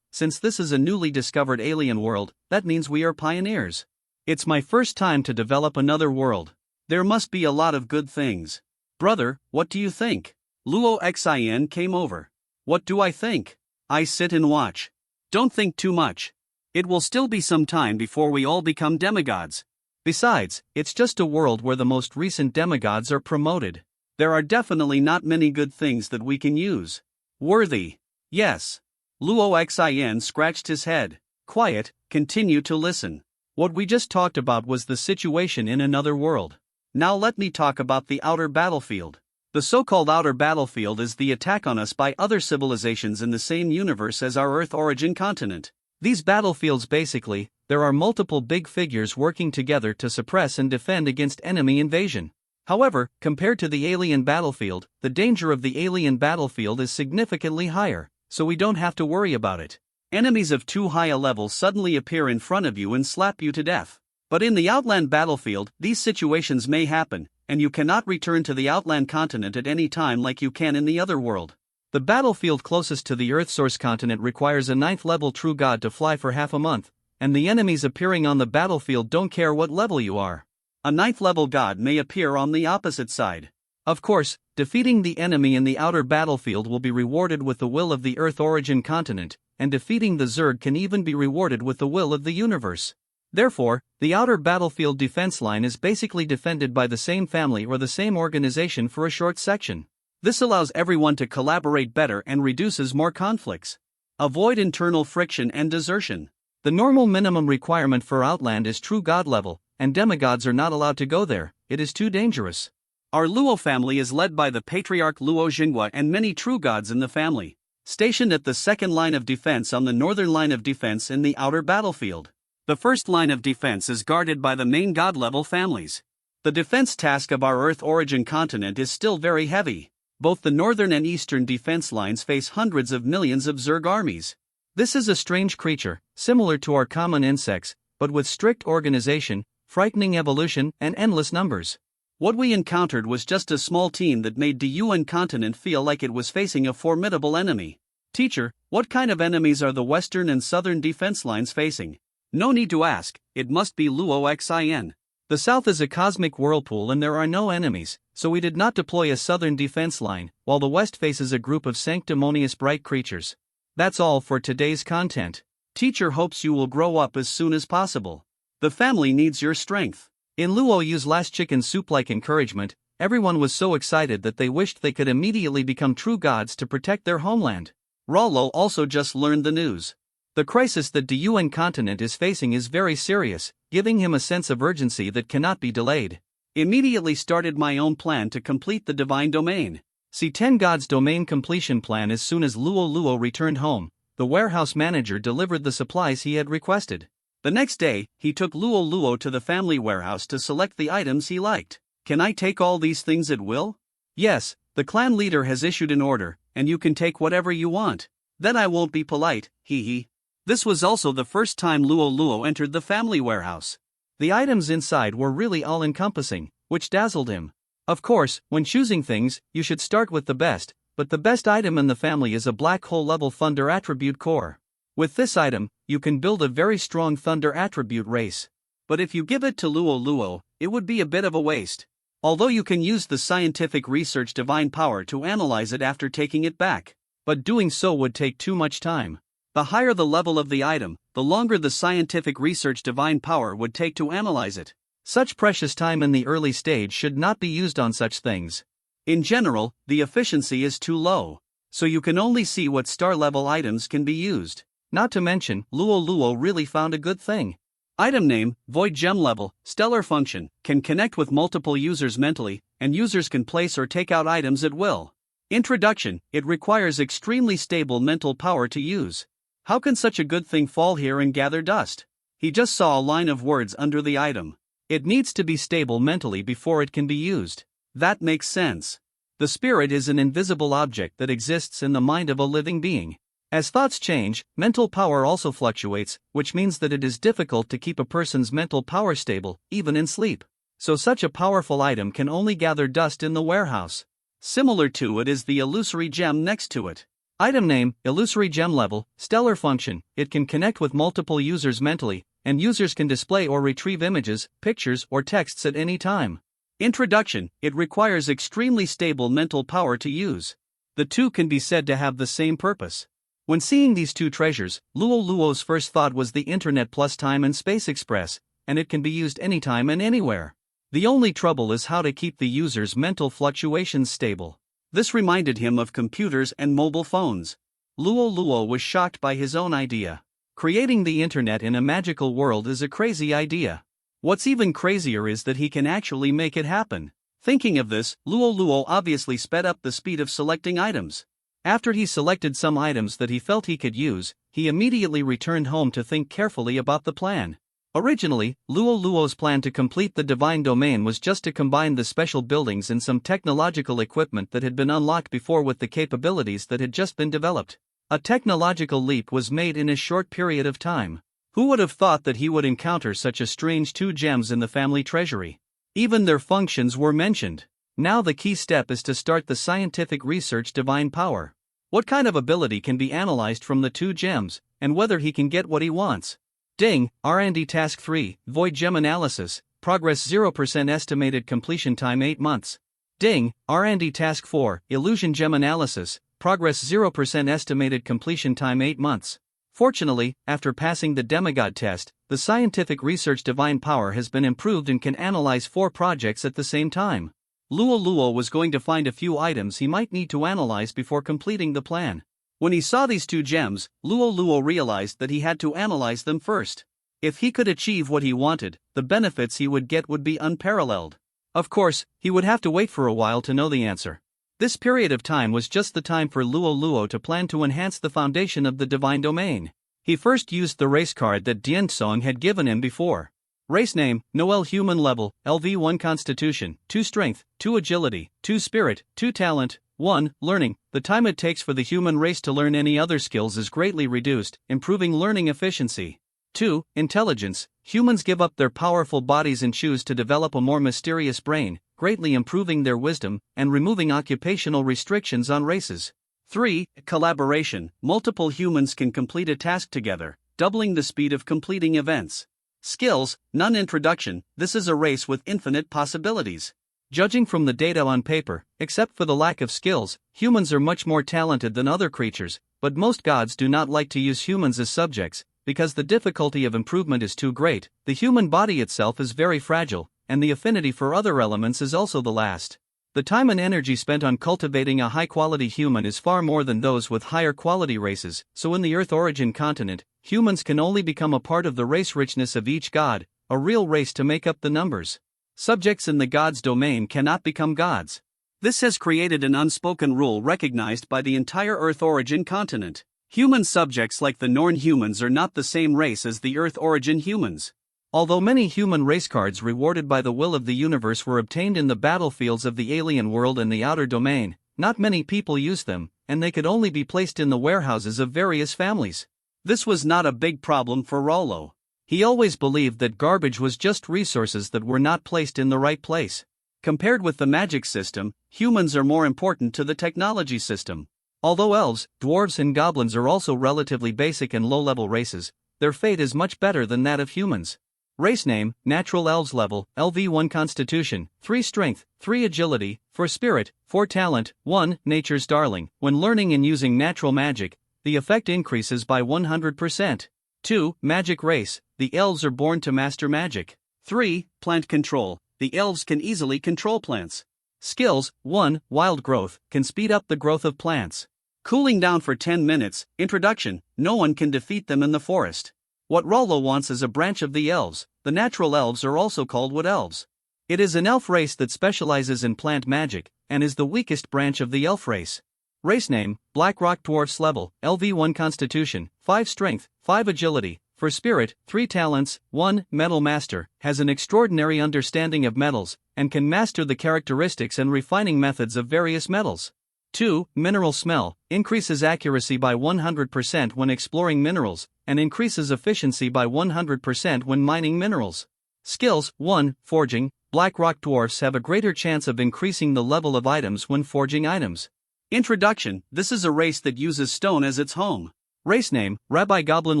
since this is a newly discovered alien world, that means we are pioneers. It's my first time to develop another world. There must be a lot of good things. Brother, what do you think? Luo Xin came over. What do I think? I sit and watch. Don't think too much. It will still be some time before we all become demigods. Besides, it's just a world where the most recent demigods are promoted. There are definitely not many good things that we can use. Worthy. Yes. Luo Xin scratched his head. Quiet, continue to listen. What we just talked about was the situation in another world. Now let me talk about the outer battlefield. The so-called outer battlefield is the attack on us by other civilizations in the same universe as our Earth origin continent. These battlefields basically, there are multiple big figures working together to suppress and defend against enemy invasion. However, compared to the alien battlefield, the danger of the alien battlefield is significantly higher, so we don't have to worry about it. Enemies of too high a level suddenly appear in front of you and slap you to death. But in the Outland battlefield, these situations may happen, and you cannot return to the Outland continent at any time like you can in the other world. The battlefield closest to the Earth source continent requires a 9th level true god to fly for half a month, and the enemies appearing on the battlefield don't care what level you are. A 9th level god may appear on the opposite side. Of course, defeating the enemy in the outer battlefield will be rewarded with the will of the Earth origin continent, and defeating the Zerg can even be rewarded with the will of the universe. Therefore, the outer battlefield defense line is basically defended by the same family or the same organization for a short section. This allows everyone to collaborate better and reduces more conflicts. Avoid internal friction and desertion. The normal minimum requirement for Outland is true god level, and demigods are not allowed to go there, it is too dangerous. Our Luo family is led by the patriarch Luo Jinghua and many true gods in the family, stationed at the second line of defense on the northern line of defense in the outer battlefield. The first line of defense is guarded by the main god-level families. The defense task of our Earth origin continent is still very heavy. Both the northern and eastern defense lines face hundreds of millions of Zerg armies. This is a strange creature, similar to our common insects, but with strict organization, frightening evolution, and endless numbers. What we encountered was just a small team that made the Yuan continent feel like it was facing a formidable enemy. Teacher, what kind of enemies are the western and southern defense lines facing? No need to ask, it must be Luo Xin. The south is a cosmic whirlpool and there are no enemies, so we did not deploy a southern defense line, while the west faces a group of sanctimonious bright creatures. That's all for today's content. Teacher hopes you will grow up as soon as possible. The family needs your strength. In Luo Yu's last chicken soup-like encouragement, everyone was so excited that they wished they could immediately become true gods to protect their homeland. Rollo also just learned the news. The crisis that the Yuan continent is facing is very serious, giving him a sense of urgency that cannot be delayed. Immediately started my own plan to complete the divine domain. See 10 Gods domain completion plan. As soon as Luo returned home, the warehouse manager delivered the supplies he had requested. The next day, he took Luo to the family warehouse to select the items he liked. Can I take all these things at will? Yes, the clan leader has issued an order, and you can take whatever you want. Then I won't be polite, hee. This was also the first time Luo entered the family warehouse. The items inside were really all-encompassing, which dazzled him. Of course, when choosing things, you should start with the best, but the best item in the family is a black hole level thunder attribute core. With this item, you can build a very strong thunder attribute race. But if you give it to Luo Luo, it would be a bit of a waste. Although you can use the scientific research divine power to analyze it after taking it back. But doing so would take too much time. The higher the level of the item, the longer the scientific research divine power would take to analyze it. Such precious time in the early stage should not be used on such things. In general, the efficiency is too low. So you can only see what star-level items can be used. Not to mention, Luo Luo really found a good thing. Item name, Void Gem level, stellar function, can connect with multiple users mentally, and users can place or take out items at will. Introduction, it requires extremely stable mental power to use. How can such a good thing fall here and gather dust? He just saw a line of words under the item. It needs to be stable mentally before it can be used. That makes sense. The spirit is an invisible object that exists in the mind of a living being. As thoughts change, mental power also fluctuates, which means that it is difficult to keep a person's mental power stable, even in sleep. So such a powerful item can only gather dust in the warehouse. Similar to it is the illusory gem next to it. Item name, illusory gem level, stellar function, it can connect with multiple users mentally, and users can display or retrieve images, pictures, or texts at any time. Introduction, it requires extremely stable mental power to use. The two can be said to have the same purpose. When seeing these two treasures, Luo Luo's first thought was the Internet plus Time and Space Express, and it can be used anytime and anywhere. The only trouble is how to keep the user's mental fluctuations stable. This reminded him of computers and mobile phones. Luo Luo was shocked by his own idea. Creating the Internet in a magical world is a crazy idea. What's even crazier is that he can actually make it happen. Thinking of this, Luo Luo obviously sped up the speed of selecting items. After he selected some items that he felt he could use, he immediately returned home to think carefully about the plan. Originally, Luo Luo's plan to complete the divine domain was just to combine the special buildings and some technological equipment that had been unlocked before with the capabilities that had just been developed. A technological leap was made in a short period of time. Who would have thought that he would encounter such a strange two gems in the family treasury? Even their functions were mentioned. Now the key step is to start the scientific research divine power. What kind of ability can be analyzed from the two gems, and whether he can get what he wants? Ding, R&D Task 3, Void Gem Analysis, Progress 0% Estimated Completion Time 8 months. Ding, R&D Task 4, Illusion Gem Analysis, Progress 0% Estimated Completion Time 8 months. Fortunately, after passing the demigod test, the scientific research divine power has been improved and can analyze 4 projects at the same time. Luo Luo was going to find a few items he might need to analyze before completing the plan. When he saw these two gems, Luo Luo realized that he had to analyze them first. If he could achieve what he wanted, the benefits he would get would be unparalleled. Of course, he would have to wait for a while to know the answer. This period of time was just the time for Luo Luo to plan to enhance the foundation of the divine domain. He first used the race card that Dian had given him before. Race name, Noel Human Level, LV1 Constitution, 2 Strength, 2 Agility, 2 Spirit, 2 Talent, 1 Learning. The time it takes for the human race to learn any other skills is greatly reduced, improving learning efficiency. 2 Intelligence. Humans give up their powerful bodies and choose to develop a more mysterious brain, greatly improving their wisdom and removing occupational restrictions on races. 3 Collaboration. Multiple humans can complete a task together, doubling the speed of completing events. Skills, none. Introduction. This is a race with infinite possibilities. Judging from the data on paper, except for the lack of skills, humans are much more talented than other creatures, but most gods do not like to use humans as subjects, because the difficulty of improvement is too great. The human body itself is very fragile, and the affinity for other elements is also the last. The time and energy spent on cultivating a high-quality human is far more than those with higher-quality races, so in the Earth origin continent, humans can only become a part of the race richness of each god, a real race to make up the numbers. Subjects in the god's domain cannot become gods. This has created an unspoken rule recognized by the entire Earth origin continent. Human subjects like the Norn humans are not the same race as the Earth origin humans. Although many human race cards rewarded by the will of the universe were obtained in the battlefields of the alien world and the outer domain, not many people used them, and they could only be placed in the warehouses of various families. This was not a big problem for Rollo. He always believed that garbage was just resources that were not placed in the right place. Compared with the magic system, humans are more important to the technology system. Although elves, dwarves and goblins are also relatively basic and low-level races, their fate is much better than that of humans. Race name, Natural Elves level, LV1 Constitution, 3 Strength, 3 Agility, 4 Spirit, 4 Talent, 1 Nature's Darling. When learning and using natural magic, the effect increases by 100%. 2. Magic Race, the elves are born to master magic. 3. Plant Control, the elves can easily control plants. Skills, 1. Wild Growth, can speed up the growth of plants. Cooling down for 10 minutes. Introduction, no one can defeat them in the forest. What Rollo wants is a branch of the elves. The natural elves are also called wood elves. It is an elf race that specializes in plant magic, and is the weakest branch of the elf race. Race name, Blackrock Dwarfs level, LV1 Constitution, 5 Strength, 5 Agility, 4 Spirit, 3 Talents, 1 Metal Master, has an extraordinary understanding of metals, and can master the characteristics and refining methods of various metals. 2. Mineral Smell, increases accuracy by 100% when exploring minerals, and increases efficiency by 100% when mining minerals. Skills, 1. Forging, Blackrock Dwarfs have a greater chance of increasing the level of items when forging items. Introduction, this is a race that uses stone as its home. Race name, Rabbi Goblin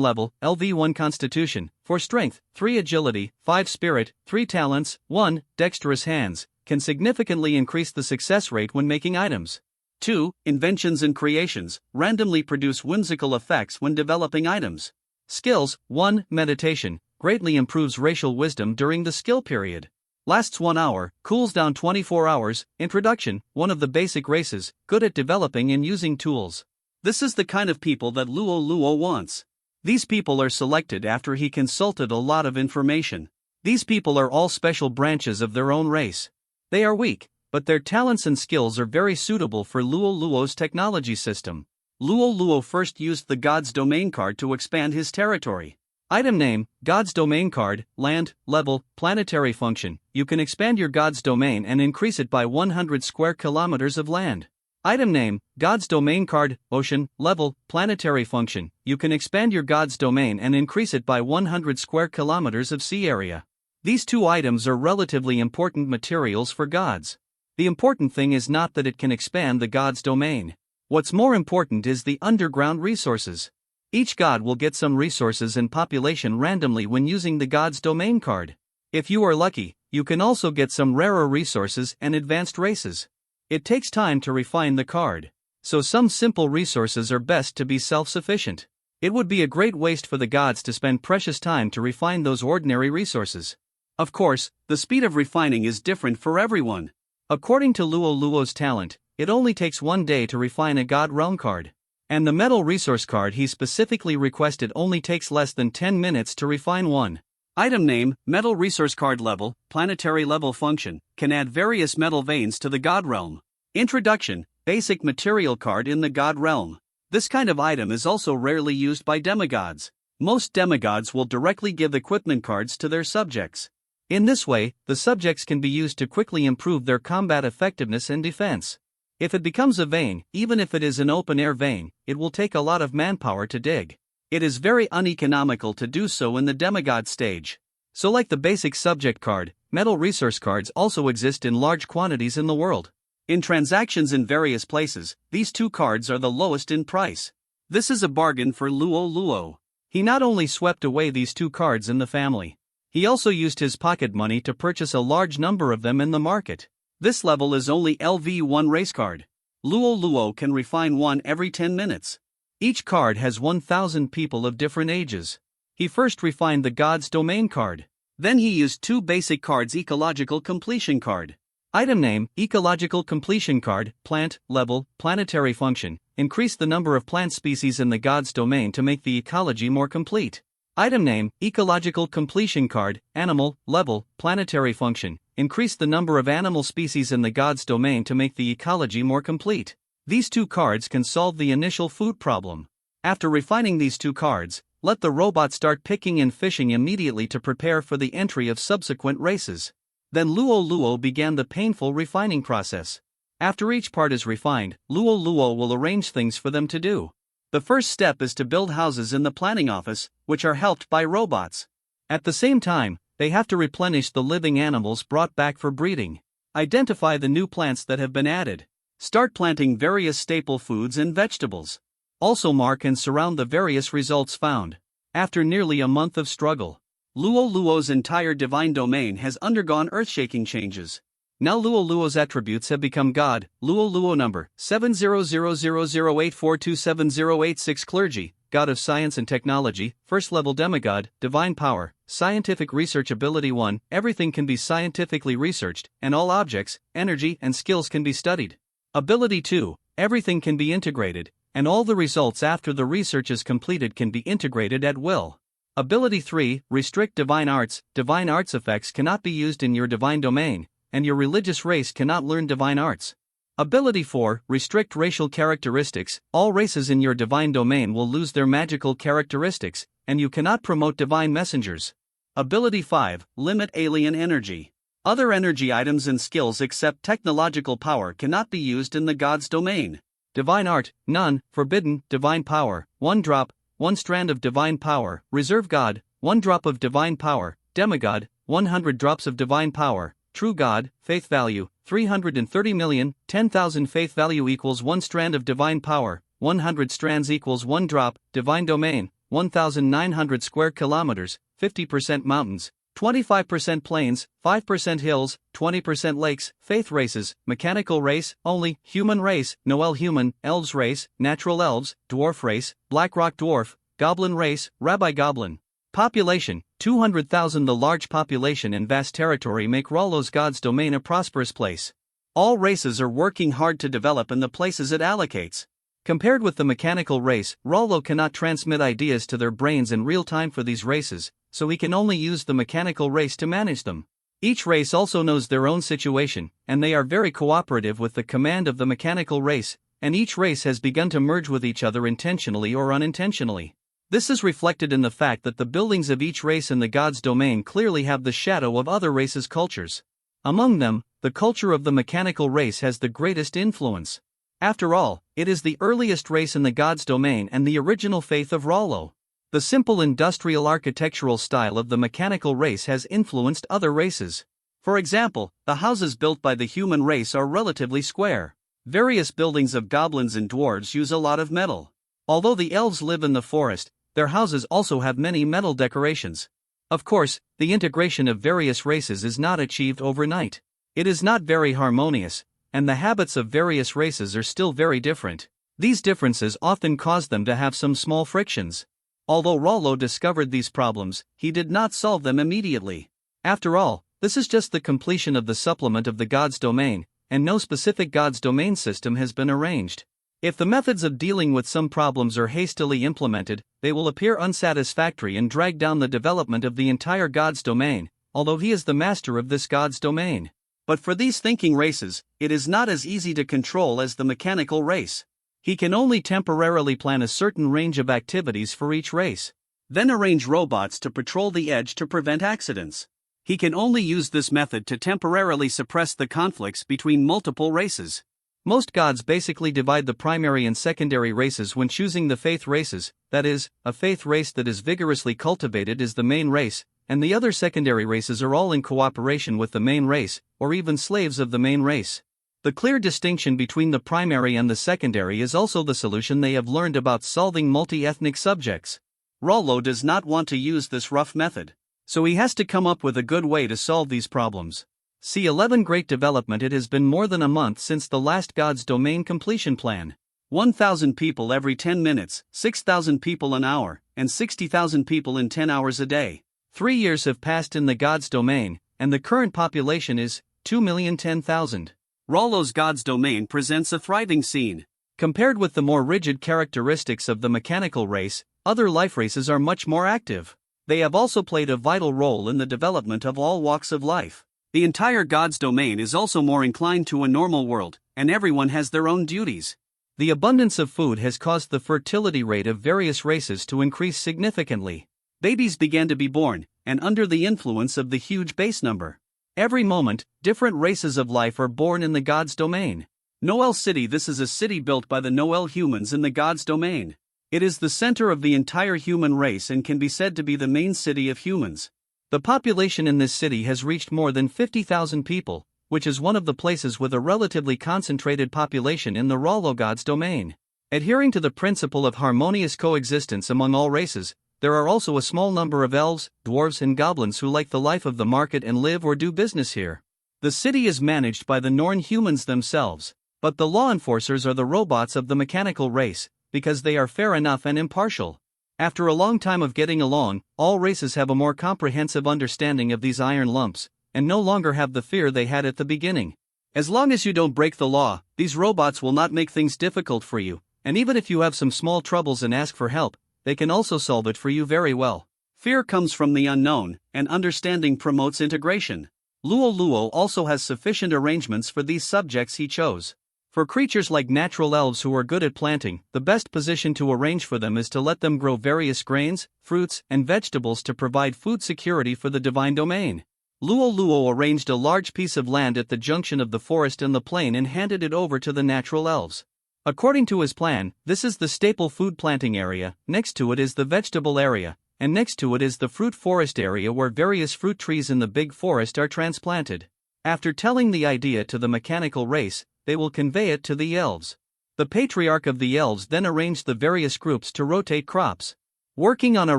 level, LV1 Constitution, 4 Strength, 3 Agility, 5 Spirit, 3 Talents, 1 Dexterous Hands, can significantly increase the success rate when making items. 2. Inventions and Creations, randomly produce whimsical effects when developing items. Skills, 1. Meditation, greatly improves racial wisdom during the skill period. Lasts 1 hour, cools down 24 hours. Introduction, one of the basic races, good at developing and using tools. This is the kind of people that Luo Luo wants. These people are selected after he consulted a lot of information. These people are all special branches of their own race. They are weak, but their talents and skills are very suitable for Luo Luo's technology system. Luo Luo first used the God's Domain card to expand his territory. Item name, God's Domain card, land, level, planetary function. You can expand your God's Domain and increase it by 100 square kilometers of land. Item name, God's Domain card, ocean, level, planetary function. You can expand your God's Domain and increase it by 100 square kilometers of sea area. These two items are relatively important materials for gods. The important thing is not that it can expand the God's Domain. What's more important is the underground resources. Each god will get some resources and population randomly when using the God's Domain card. If you are lucky, you can also get some rarer resources and advanced races. It takes time to refine the card, so some simple resources are best to be self-sufficient. It would be a great waste for the gods to spend precious time to refine those ordinary resources. Of course, the speed of refining is different for everyone. According to Luo Luo's talent, it only takes 1 day to refine a God Realm card. And the Metal Resource card he specifically requested only takes less than 10 minutes to refine one. Item name, Metal Resource card level, planetary level function, can add various metal veins to the God Realm. Introduction, basic material card in the God Realm. This kind of item is also rarely used by demigods. Most demigods will directly give equipment cards to their subjects. In this way, the subjects can be used to quickly improve their combat effectiveness and defense. If it becomes a vein, even if it is an open-air vein, it will take a lot of manpower to dig. It is very uneconomical to do so in the demigod stage. So like the basic subject card, Metal Resource cards also exist in large quantities in the world. In transactions in various places, these two cards are the lowest in price. This is a bargain for Luo Luo. He not only swept away these two cards in the family, he also used his pocket money to purchase a large number of them in the market. This level is only LV1 race card. Luo Luo can refine one every 10 minutes. Each card has 1,000 people of different ages. He first refined the God's Domain card. Then he used two basic cards, Ecological Completion card. Item name, Ecological Completion card, plant, level, planetary function, increase the number of plant species in the God's Domain to make the ecology more complete. Item name, Ecological Completion card, animal, level, planetary function, increase the number of animal species in the God's Domain to make the ecology more complete. These two cards can solve the initial food problem. After refining these two cards, let the robot start picking and fishing immediately to prepare for the entry of subsequent races. Then Luo Luo began the painful refining process. After each part is refined, Luo Luo will arrange things for them to do. The first step is to build houses in the planning office, which are helped by robots. At the same time, they have to replenish the living animals brought back for breeding. Identify the new plants that have been added. Start planting various staple foods and vegetables. Also mark and surround the various results found. After nearly a month of struggle, Luo Luo's entire divine domain has undergone earth-shaking changes. Now Luo Luo's attributes have become God. Luo Luo number 7000084277086 clergy, God of science and technology, first-level demigod, divine power, scientific research ability 1, everything can be scientifically researched, and all objects, energy and skills can be studied. Ability 2, everything can be integrated, and all the results after the research is completed can be integrated at will. Ability 3, restrict divine arts effects cannot be used in your divine domain, and your religious race cannot learn divine arts. Ability 4, restrict racial characteristics, all races in your divine domain will lose their magical characteristics, and you cannot promote divine messengers. Ability 5, limit alien energy. Other energy items and skills except technological power cannot be used in the God's domain. Divine art, none, forbidden, divine power, 1 drop, 1 strand of divine power, reserve God, 1 drop of divine power, demigod, 100 drops of divine power, true God, faith value, 330,000,000, 10,000 faith value equals 1 strand of divine power, 100 strands equals 1 drop, divine domain, 1,900 square kilometers, 50% mountains, 25% plains, 5% hills, 20% lakes, faith races, mechanical race, only, human race, Noel human, elves race, natural elves, dwarf race, black rock dwarf, goblin race, rabbi goblin. Population, 200,000. The large population and vast territory make Rollo's God's domain a prosperous place. All races are working hard to develop in the places it allocates. Compared with the mechanical race, Rollo cannot transmit ideas to their brains in real time for these races, so he can only use the mechanical race to manage them. Each race also knows their own situation, and they are very cooperative with the command of the mechanical race, and each race has begun to merge with each other intentionally or unintentionally. This is reflected in the fact that the buildings of each race in the God's domain clearly have the shadow of other races' cultures. Among them, the culture of the mechanical race has the greatest influence. After all, it is the earliest race in the God's domain and the original faith of Rollo. The simple industrial architectural style of the mechanical race has influenced other races. For example, the houses built by the human race are relatively square. Various buildings of goblins and dwarves use a lot of metal. Although the elves live in the forest, their houses also have many metal decorations. Of course, the integration of various races is not achieved overnight. It is not very harmonious, and the habits of various races are still very different. These differences often cause them to have some small frictions. Although Rollo discovered these problems, he did not solve them immediately. After all, this is just the completion of the supplement of the God's domain, and no specific God's domain system has been arranged. If the methods of dealing with some problems are hastily implemented, they will appear unsatisfactory and drag down the development of the entire God's domain, although he is the master of this God's domain. But for these thinking races, it is not as easy to control as the mechanical race. He can only temporarily plan a certain range of activities for each race, then arrange robots to patrol the edge to prevent accidents. He can only use this method to temporarily suppress the conflicts between multiple races. Most gods basically divide the primary and secondary races when choosing the faith races, that is, a faith race that is vigorously cultivated is the main race, and the other secondary races are all in cooperation with the main race, or even slaves of the main race. The clear distinction between the primary and the secondary is also the solution they have learned about solving multi-ethnic subjects. Rollo does not want to use this rough method, so he has to come up with a good way to solve these problems. See 11 Great Development. It has been more than a month since the last God's Domain completion plan. 1,000 people every 10 minutes, 6,000 people an hour, and 60,000 people in 10 hours a day. 3 years have passed in the God's Domain, and the current population is 2,010,000. Rollo's God's Domain presents a thriving scene. Compared with the more rigid characteristics of the mechanical race, other life races are much more active. They have also played a vital role in the development of all walks of life. The entire God's domain is also more inclined to a normal world, and everyone has their own duties. The abundance of food has caused the fertility rate of various races to increase significantly. Babies began to be born, and under the influence of the huge base number. Every moment, different races of life are born in the God's domain. Noel City. This is a city built by the Noel humans in the God's domain. It is the center of the entire human race and can be said to be the main city of humans. The population in this city has reached more than 50,000 people, which is one of the places with a relatively concentrated population in the Rollo God's domain. Adhering to the principle of harmonious coexistence among all races, There are also a small number of elves, dwarves, and goblins who like the life of the market and live or do business here. The city is managed by the Norn humans themselves, but the law enforcers are the robots of the mechanical race, because they are fair enough and impartial. After a long time of getting along, all races have a more comprehensive understanding of these iron lumps, and no longer have the fear they had at the beginning. As long as you don't break the law, these robots will not make things difficult for you, and even if you have some small troubles and ask for help, they can also solve it for you very well. Fear comes from the unknown, and understanding promotes integration. Luo Luo also has sufficient arrangements for these subjects he chose. For creatures like natural elves who are good at planting, the best position to arrange for them is to let them grow various grains, fruits, and vegetables to provide food security for the divine domain. Luo Luo arranged a large piece of land at the junction of the forest and the plain and handed it over to the natural elves. According to his plan, this is the staple food planting area, next to it is the vegetable area, and next to it is the fruit forest area where various fruit trees in the big forest are transplanted. After telling the idea to the mechanical race, they will convey it to the elves. The patriarch of the elves then arranged the various groups to rotate crops. Working on a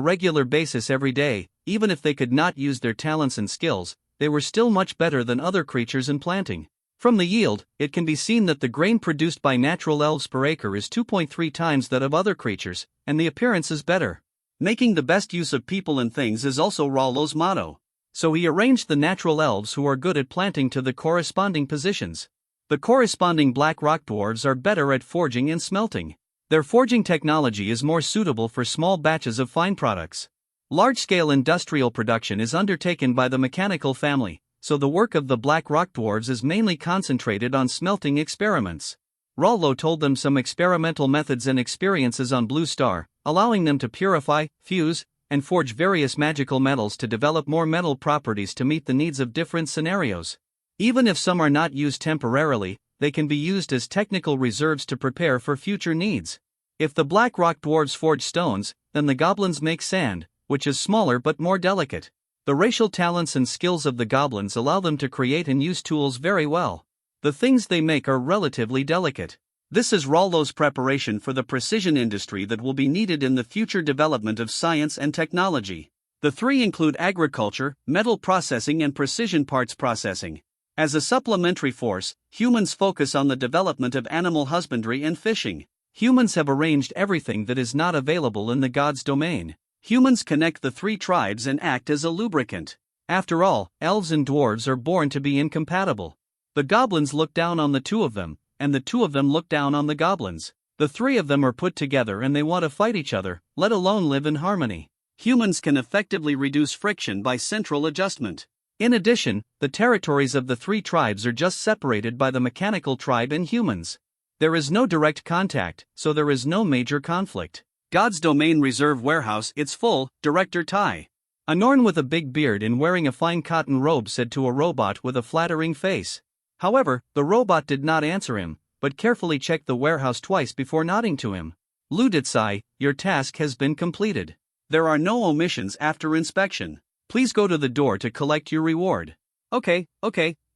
regular basis every day, even if they could not use their talents and skills, they were still much better than other creatures in planting. From the yield, it can be seen that the grain produced by natural elves per acre is 2.3 times that of other creatures, and the appearance is better. Making the best use of people and things is also Rollo's motto. So he arranged the natural elves who are good at planting to the corresponding positions. The corresponding black rock dwarves are better at forging and smelting. Their forging technology is more suitable for small batches of fine products. Large-scale industrial production is undertaken by the mechanical family, so the work of the black rock dwarves is mainly concentrated on smelting experiments. Rollo told them some experimental methods and experiences on Blue Star, allowing them to purify, fuse, and forge various magical metals to develop more metal properties to meet the needs of different scenarios. Even if some are not used temporarily, they can be used as technical reserves to prepare for future needs. If the black rock dwarves forge stones, then the goblins make sand, which is smaller but more delicate. The racial talents and skills of the goblins allow them to create and use tools very well. The things they make are relatively delicate. This is Rollo's preparation for the precision industry that will be needed in the future development of science and technology. The three include agriculture, metal processing, and precision parts processing. As a supplementary force, humans focus on the development of animal husbandry and fishing. Humans have arranged everything that is not available in the gods' domain. Humans connect the three tribes and act as a lubricant. After all, elves and dwarves are born to be incompatible. The goblins look down on the two of them, and the two of them look down on the goblins. The three of them are put together and they want to fight each other, let alone live in harmony. Humans can effectively reduce friction by central adjustment. In addition, the territories of the three tribes are just separated by the mechanical tribe and humans. There is no direct contact, so there is no major conflict. God's Domain Reserve Warehouse, it's full, Director Tai. A Norn with a big beard and wearing a fine cotton robe said to a robot with a flattering face. However, the robot did not answer him, but carefully checked the warehouse twice before nodding to him. Luditsai, your task has been completed. There are no omissions after inspection. Please go to the door to collect your reward. Okay,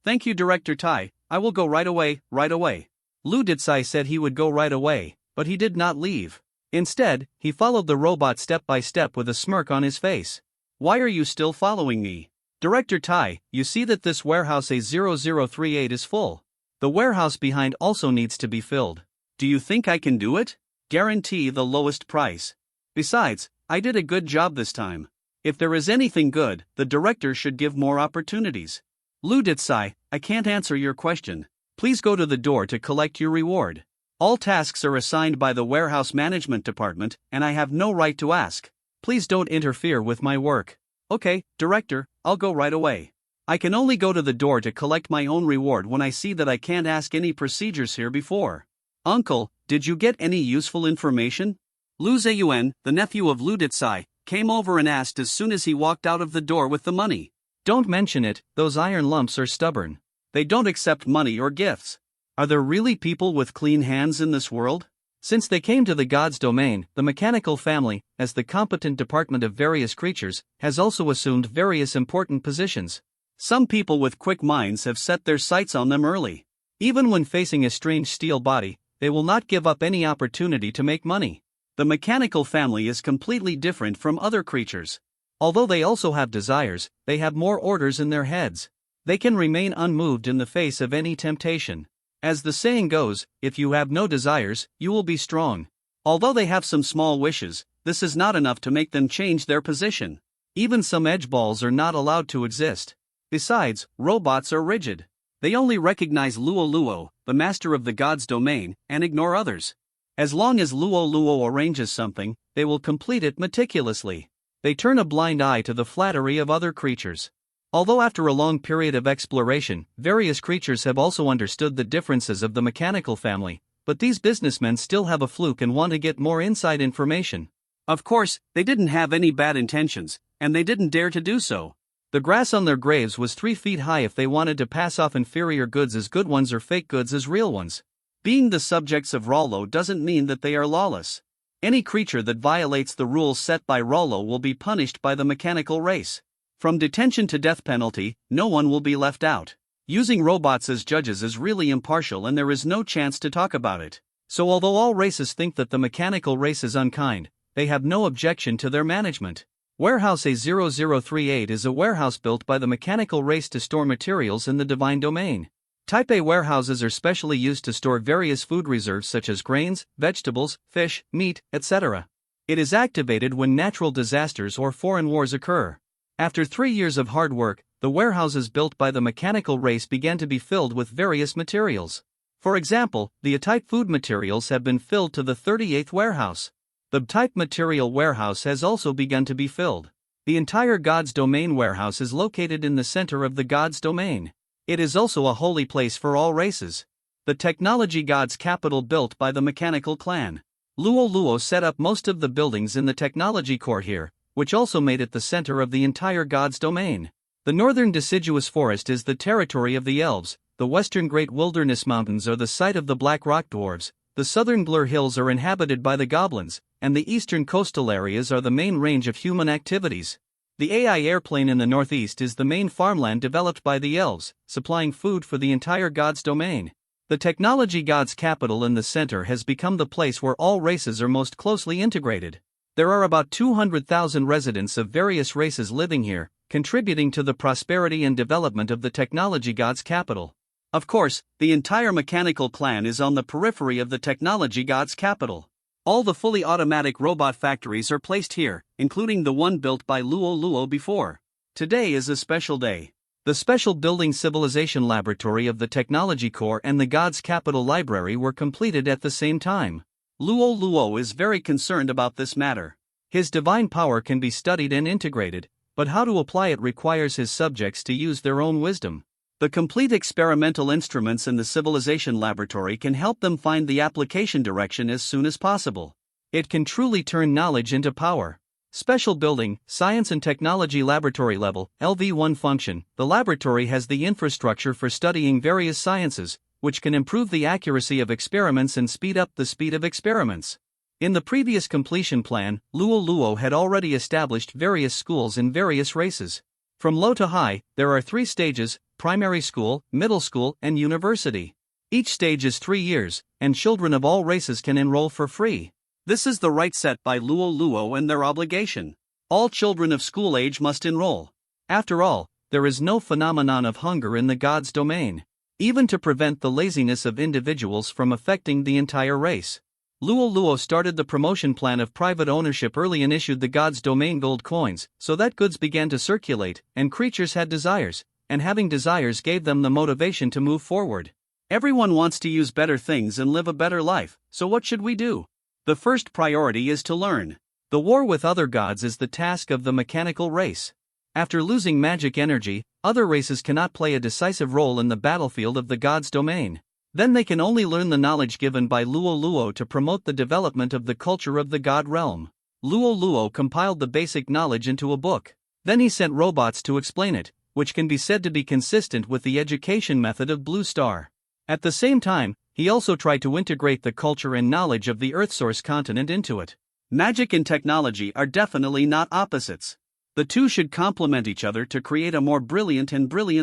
thank you Director Tai, I will go right away. Luditsai said he would go right away, but he did not leave. Instead, he followed the robot step by step with a smirk on his face. Why are you still following me? Director Tai, you see that this warehouse A0038 is full. The warehouse behind also needs to be filled. Do you think I can do it? Guarantee the lowest price. Besides, I did a good job this time. If there is anything good, the director should give more opportunities. Luditsai, I can't answer your question. Please go to the door to collect your reward. All tasks are assigned by the warehouse management department, and I have no right to ask. Please don't interfere with my work. Okay, director, I'll go right away. I can only go to the door to collect my own reward when I see that I can't ask any procedures here before. Uncle, did you get any useful information? Lu Zeyuan, the nephew of Luditsai, came over and asked as soon as he walked out of the door with the money. Don't mention it, those iron lumps are stubborn. They don't accept money or gifts. Are there really people with clean hands in this world? Since they came to the gods' domain, the mechanical family, as the competent department of various creatures, has also assumed various important positions. Some people with quick minds have set their sights on them early. Even when facing a strange steel body, they will not give up any opportunity to make money. The mechanical family is completely different from other creatures. Although they also have desires, they have more orders in their heads. They can remain unmoved in the face of any temptation. As the saying goes, if you have no desires, you will be strong. Although they have some small wishes, this is not enough to make them change their position. Even some edgeballs are not allowed to exist. Besides, robots are rigid. They only recognize Luo Luo, the master of the god's domain, and ignore others. As long as Luo Luo arranges something, they will complete it meticulously. They turn a blind eye to the flattery of other creatures. Although after a long period of exploration, various creatures have also understood the differences of the mechanical family, but these businessmen still have a fluke and want to get more inside information. Of course, they didn't have any bad intentions, and they didn't dare to do so. The grass on their graves was 3 feet high if they wanted to pass off inferior goods as good ones or fake goods as real ones. Being the subjects of Rollo doesn't mean that they are lawless. Any creature that violates the rules set by Rollo will be punished by the mechanical race. From detention to death penalty, no one will be left out. Using robots as judges is really impartial and there is no chance to talk about it. So although all races think that the mechanical race is unkind, they have no objection to their management. Warehouse A0038 is a warehouse built by the mechanical race to store materials in the divine domain. Type A warehouses are specially used to store various food reserves such as grains, vegetables, fish, meat, etc. It is activated when natural disasters or foreign wars occur. After 3 years of hard work, the warehouses built by the mechanical race began to be filled with various materials. For example, the A-type food materials have been filled to the 38th warehouse. The B-type material warehouse has also begun to be filled. The entire God's Domain warehouse is located in the center of the God's Domain. It is also a holy place for all races. The Technology God's capital built by the mechanical clan. Luo Luo set up most of the buildings in the technology core here, which also made it the center of the entire God's Domain. The northern deciduous forest is the territory of the elves, the western Great Wilderness Mountains are the site of the Black Rock Dwarves, the southern Blur Hills are inhabited by the goblins, and the eastern coastal areas are the main range of human activities. The AI airplane in the northeast is the main farmland developed by the elves, supplying food for the entire God's Domain. The Technology God's capital in the center has become the place where all races are most closely integrated. There are about 200,000 residents of various races living here, contributing to the prosperity and development of the Technology God's capital. Of course, the entire mechanical clan is on the periphery of the Technology God's capital. All the fully automatic robot factories are placed here, including the one built by Luo Luo before. Today is a special day. The Special Building Civilization Laboratory of the Technology Core and the God's Capital Library were completed at the same time. Luo Luo is very concerned about this matter. His divine power can be studied and integrated, but how to apply it requires his subjects to use their own wisdom. The complete experimental instruments in the Civilization Laboratory can help them find the application direction as soon as possible. It can truly turn knowledge into power. Special Building, Science and Technology Laboratory Level, LV1 Function. The laboratory has the infrastructure for studying various sciences, which can improve the accuracy of experiments and speed up the speed of experiments. In the previous completion plan, Luo Luo had already established various schools in various races. From low to high, there are 3 stages: primary school, middle school, and university. Each stage is 3 years, and children of all races can enroll for free. This is the right set by Luo Luo and their obligation. All children of school age must enroll. After all, there is no phenomenon of hunger in the God's Domain. Even to prevent the laziness of individuals from affecting the entire race. Luo Luo started the promotion plan of private ownership early and issued the God's Domain gold coins, so that goods began to circulate, and creatures had desires, and having desires gave them the motivation to move forward. Everyone wants to use better things and live a better life, so what should we do? The first priority is to learn. The war with other gods is the task of the mechanical race. After losing magic energy, other races cannot play a decisive role in the battlefield of the God's Domain. Then they can only learn the knowledge given by Luo Luo to promote the development of the culture of the God realm. Luo Luo compiled the basic knowledge into a book. Then he sent robots to explain it, which can be said to be consistent with the education method of Blue Star. At the same time, he also tried to integrate the culture and knowledge of the Earthsource continent into it. Magic and technology are definitely not opposites. The two should complement each other to create a more brilliant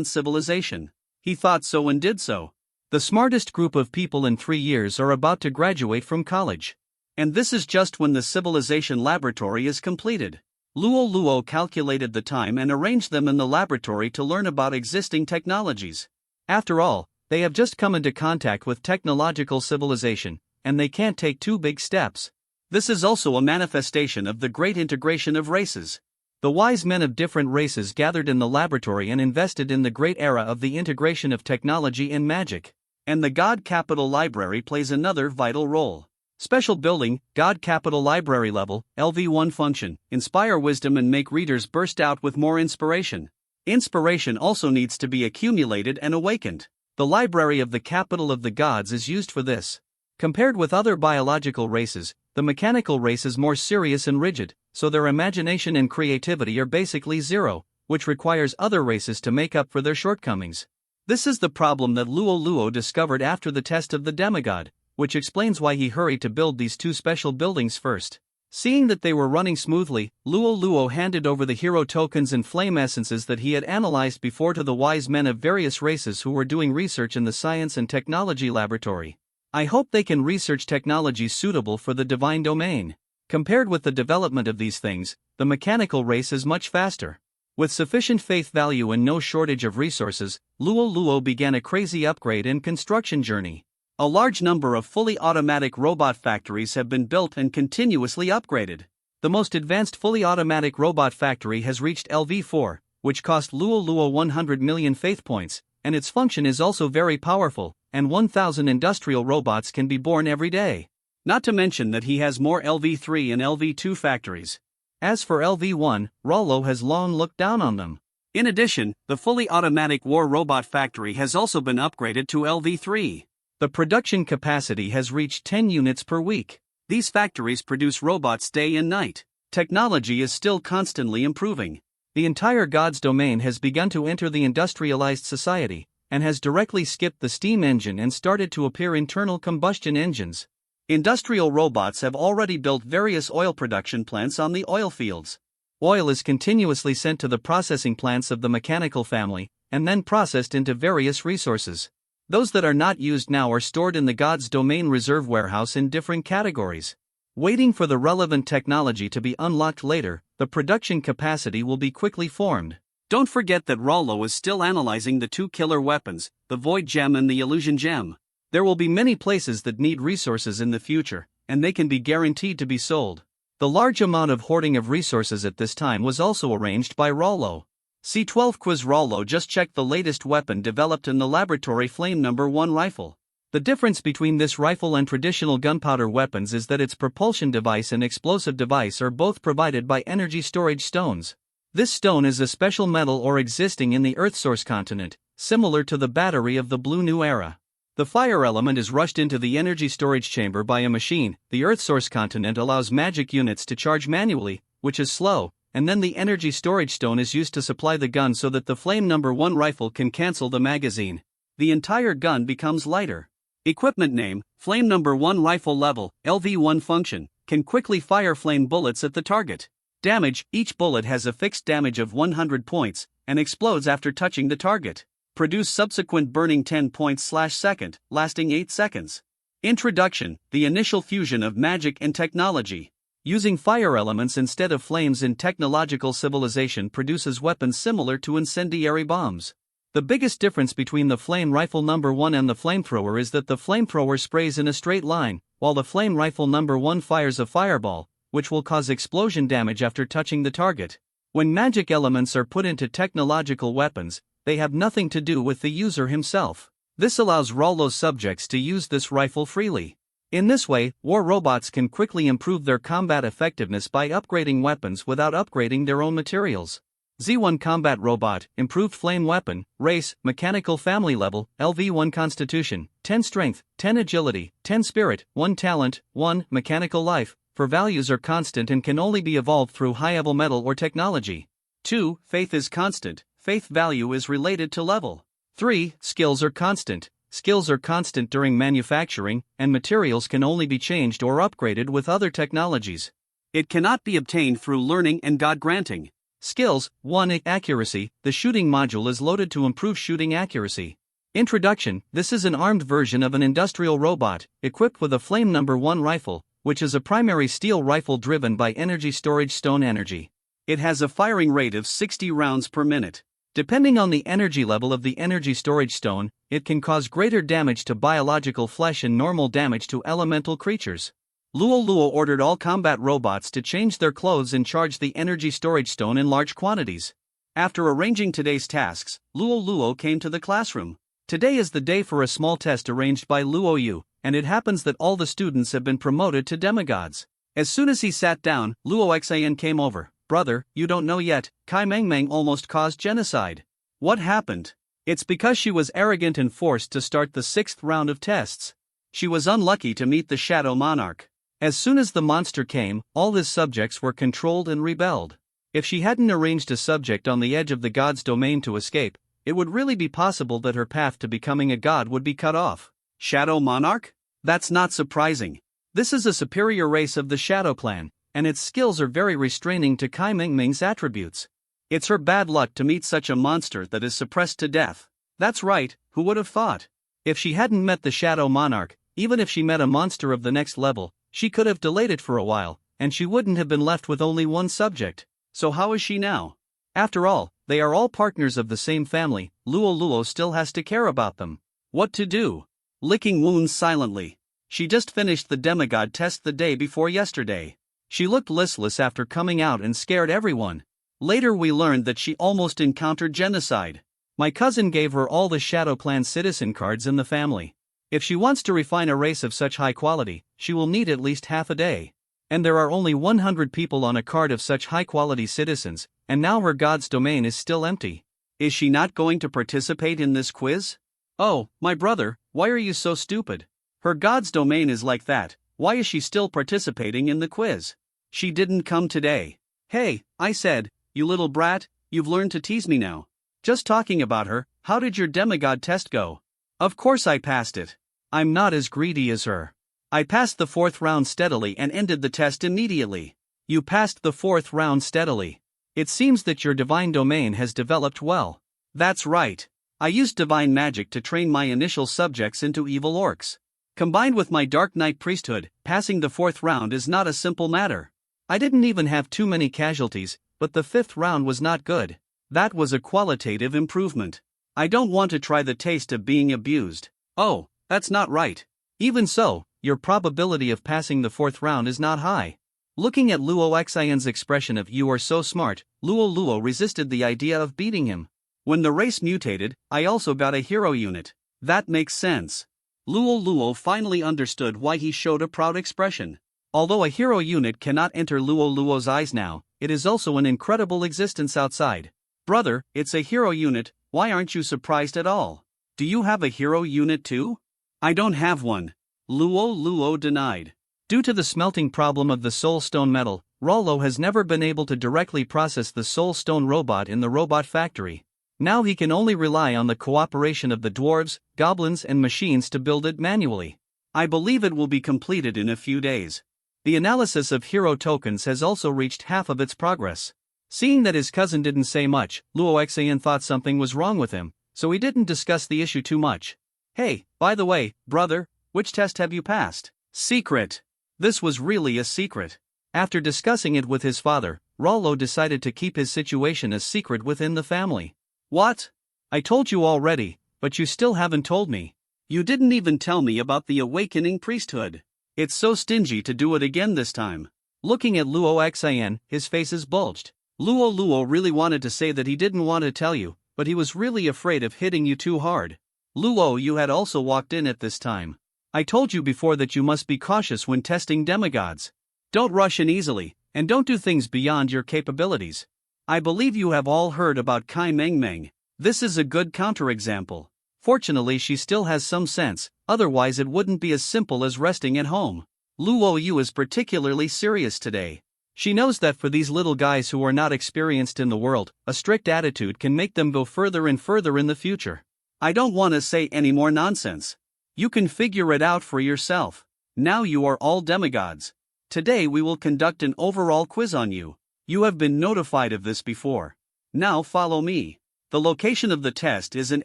civilization. He thought so and did so. The smartest group of people in 3 years are about to graduate from college. And this is just when the civilization laboratory is completed. Luo Luo calculated the time and arranged them in the laboratory to learn about existing technologies. After all, they have just come into contact with technological civilization, and they can't take two big steps. This is also a manifestation of the great integration of races. The wise men of different races gathered in the laboratory and invested in the great era of the integration of technology and magic. And the God Capital Library plays another vital role. Special building, God Capital Library level, LV1 function, inspire wisdom and make readers burst out with more inspiration. Inspiration also needs to be accumulated and awakened. The library of the capital of the gods is used for this. Compared with other biological races, the mechanical race is more serious and rigid, so their imagination and creativity are basically zero, which requires other races to make up for their shortcomings. This is the problem that Luo Luo discovered after the test of the demigod, which explains why he hurried to build these two special buildings first. Seeing that they were running smoothly, Luo Luo handed over the hero tokens and flame essences that he had analyzed before to the wise men of various races who were doing research in the science and technology laboratory. I hope they can research technologies suitable for the divine domain. Compared with the development of these things, the mechanical race is much faster. With sufficient faith value and no shortage of resources, Luo Luo began a crazy upgrade and construction journey. A large number of fully automatic robot factories have been built and continuously upgraded. The most advanced fully automatic robot factory has reached LV4, which cost Luo Luo 100 million faith points, and its function is also very powerful, and 1,000 industrial robots can be born every day. Not to mention that he has more LV3 and LV2 factories. As for LV1, Rollo has long looked down on them. In addition, the fully automatic war robot factory has also been upgraded to LV3. The production capacity has reached 10 units per week. These factories produce robots day and night. Technology is still constantly improving. The entire God's domain has begun to enter the industrialized society, and has directly skipped the steam engine and started to appear internal combustion engines. Industrial robots have already built various oil production plants on the oil fields. Oil is continuously sent to the processing plants of the mechanical family, and then processed into various resources. Those that are not used now are stored in the God's Domain Reserve Warehouse in different categories. Waiting for the relevant technology to be unlocked later, the production capacity will be quickly formed. Don't forget that Rollo is still analyzing the two killer weapons, the Void Gem and the Illusion Gem. There will be many places that need resources in the future, and they can be guaranteed to be sold. The large amount of hoarding of resources at this time was also arranged by Rollo. C12 Quiz Rollo just checked the latest weapon developed in the laboratory Flame No. 1 rifle. The difference between this rifle and traditional gunpowder weapons is that its propulsion device and explosive device are both provided by energy storage stones. This stone is a special metal ore existing in the Earth source continent, similar to the battery of the Blue New Era. The fire element is rushed into the energy storage chamber by a machine. The Earth source continent allows magic units to charge manually, which is slow, and then the energy storage stone is used to supply the gun so that the Flame No. 1 rifle can cancel the magazine. The entire gun becomes lighter. Equipment name, Flame No. 1 rifle level, LV1 function, can quickly fire flame bullets at the target. Damage, each bullet has a fixed damage of 100 points, and explodes after touching the target. Produce subsequent burning 10 points/second, lasting 8 seconds. Introduction, the initial fusion of magic and technology. Using fire elements instead of flames in technological civilization produces weapons similar to incendiary bombs. The biggest difference between the flame rifle No. 1 and the flamethrower is that the flamethrower sprays in a straight line, while the flame rifle No. 1 fires a fireball, which will cause explosion damage after touching the target. When magic elements are put into technological weapons, they have nothing to do with the user himself. This allows Rollo's subjects to use this rifle freely. In this way, war robots can quickly improve their combat effectiveness by upgrading weapons without upgrading their own materials. Z1 Combat Robot, Improved Flame Weapon, Race, Mechanical Family Level, LV1 Constitution, 10 Strength, 10 Agility, 10 Spirit, 1 Talent, 1 Mechanical Life, for values are constant and can only be evolved through high-level metal or technology. 2. Faith is constant, faith value is related to level. 3. Skills are constant. Skills are constant during manufacturing, and materials can only be changed or upgraded with other technologies. It cannot be obtained through learning and God-granting. Skills, 1. Accuracy, the shooting module is loaded to improve shooting accuracy. Introduction, this is an armed version of an industrial robot, equipped with a Flame No. 1 rifle, which is a primary steel rifle driven by energy storage stone energy. It has a firing rate of 60 rounds per minute. Depending on the energy level of the energy storage stone, it can cause greater damage to biological flesh and normal damage to elemental creatures. Luo Luo ordered all combat robots to change their clothes and charge the energy storage stone in large quantities. After arranging today's tasks, Luo Luo came to the classroom. Today is the day for a small test arranged by Luo Yu, and it happens that all the students have been promoted to demigods. As soon as he sat down, Luo Xian came over. Brother, you don't know yet, Kai Mengmeng almost caused genocide. What happened? It's because she was arrogant and forced to start the 6th round of tests. She was unlucky to meet the Shadow Monarch. As soon as the monster came, all his subjects were controlled and rebelled. If she hadn't arranged a subject on the edge of the god's domain to escape, it would really be possible that her path to becoming a god would be cut off. Shadow Monarch? That's not surprising. This is a superior race of the Shadow Clan, and its skills are very restraining to Kai Mengmeng's attributes. It's her bad luck to meet such a monster that is suppressed to death. That's right, who would have thought? If she hadn't met the Shadow Monarch, even if she met a monster of the next level, she could have delayed it for a while, and she wouldn't have been left with only one subject. So how is she now? After all, they are all partners of the same family. Luo Luo still has to care about them. What to do? Licking wounds silently. She just finished the demigod test the day before yesterday. She looked listless after coming out and scared everyone. Later we learned that she almost encountered genocide. My cousin gave her all the Shadow Clan citizen cards in the family. If she wants to refine a race of such high quality, she will need at least half a day. And there are only 100 people on a card of such high-quality citizens, and now her god's domain is still empty. Is she not going to participate in this quiz? Oh, my brother, why are you so stupid? Her god's domain is like that, why is she still participating in the quiz? She didn't come today. Hey, I said, you little brat, you've learned to tease me now. Just talking about her, how did your demigod test go? Of course I passed it. I'm not as greedy as her. I passed the 4th round steadily and ended the test immediately. You passed the 4th round steadily. It seems that your divine domain has developed well. That's right. I used divine magic to train my initial subjects into evil orcs. Combined with my Dark Knight priesthood, passing the 4th round is not a simple matter. I didn't even have too many casualties, but the 5th round was not good. That was a qualitative improvement. I don't want to try the taste of being abused. Oh, that's not right. Even so, your probability of passing the 4th round is not high. Looking at Luo Xian's expression of "you are so smart," Luo Luo resisted the idea of beating him. When the race mutated, I also got a hero unit. That makes sense. Luo Luo finally understood why he showed a proud expression. Although a hero unit cannot enter Luo Luo's eyes now, it is also an incredible existence outside. Brother, it's a hero unit, why aren't you surprised at all? Do you have a hero unit too? I don't have one. Luo Luo denied. Due to the smelting problem of the soul stone metal, Rollo has never been able to directly process the soul stone robot in the robot factory. Now he can only rely on the cooperation of the dwarves, goblins and machines to build it manually. I believe it will be completed in a few days. The analysis of hero tokens has also reached half of its progress. Seeing that his cousin didn't say much, Luo Xian thought something was wrong with him, so he didn't discuss the issue too much. Hey, by the way, brother, which test have you passed? Secret. This was really a secret. After discussing it with his father, Rollo decided to keep his situation a secret within the family. What? I told you already, but you still haven't told me. You didn't even tell me about the awakening priesthood. It's so stingy to do it again this time. Looking at Luo Xian, his face is bulged. Luo Luo really wanted to say that he didn't want to tell you, but he was really afraid of hitting you too hard. Luo, you had also walked in at this time. I told you before that you must be cautious when testing demigods. Don't rush in easily, and don't do things beyond your capabilities. I believe you have all heard about Kai Mengmeng. This is a good counterexample. Fortunately, she still has some sense, otherwise it wouldn't be as simple as resting at home. Luo Yu is particularly serious today. She knows that for these little guys who are not experienced in the world, a strict attitude can make them go further and further in the future. I don't want to say any more nonsense. You can figure it out for yourself. Now you are all demigods. Today we will conduct an overall quiz on you. You have been notified of this before. Now follow me. The location of the test is an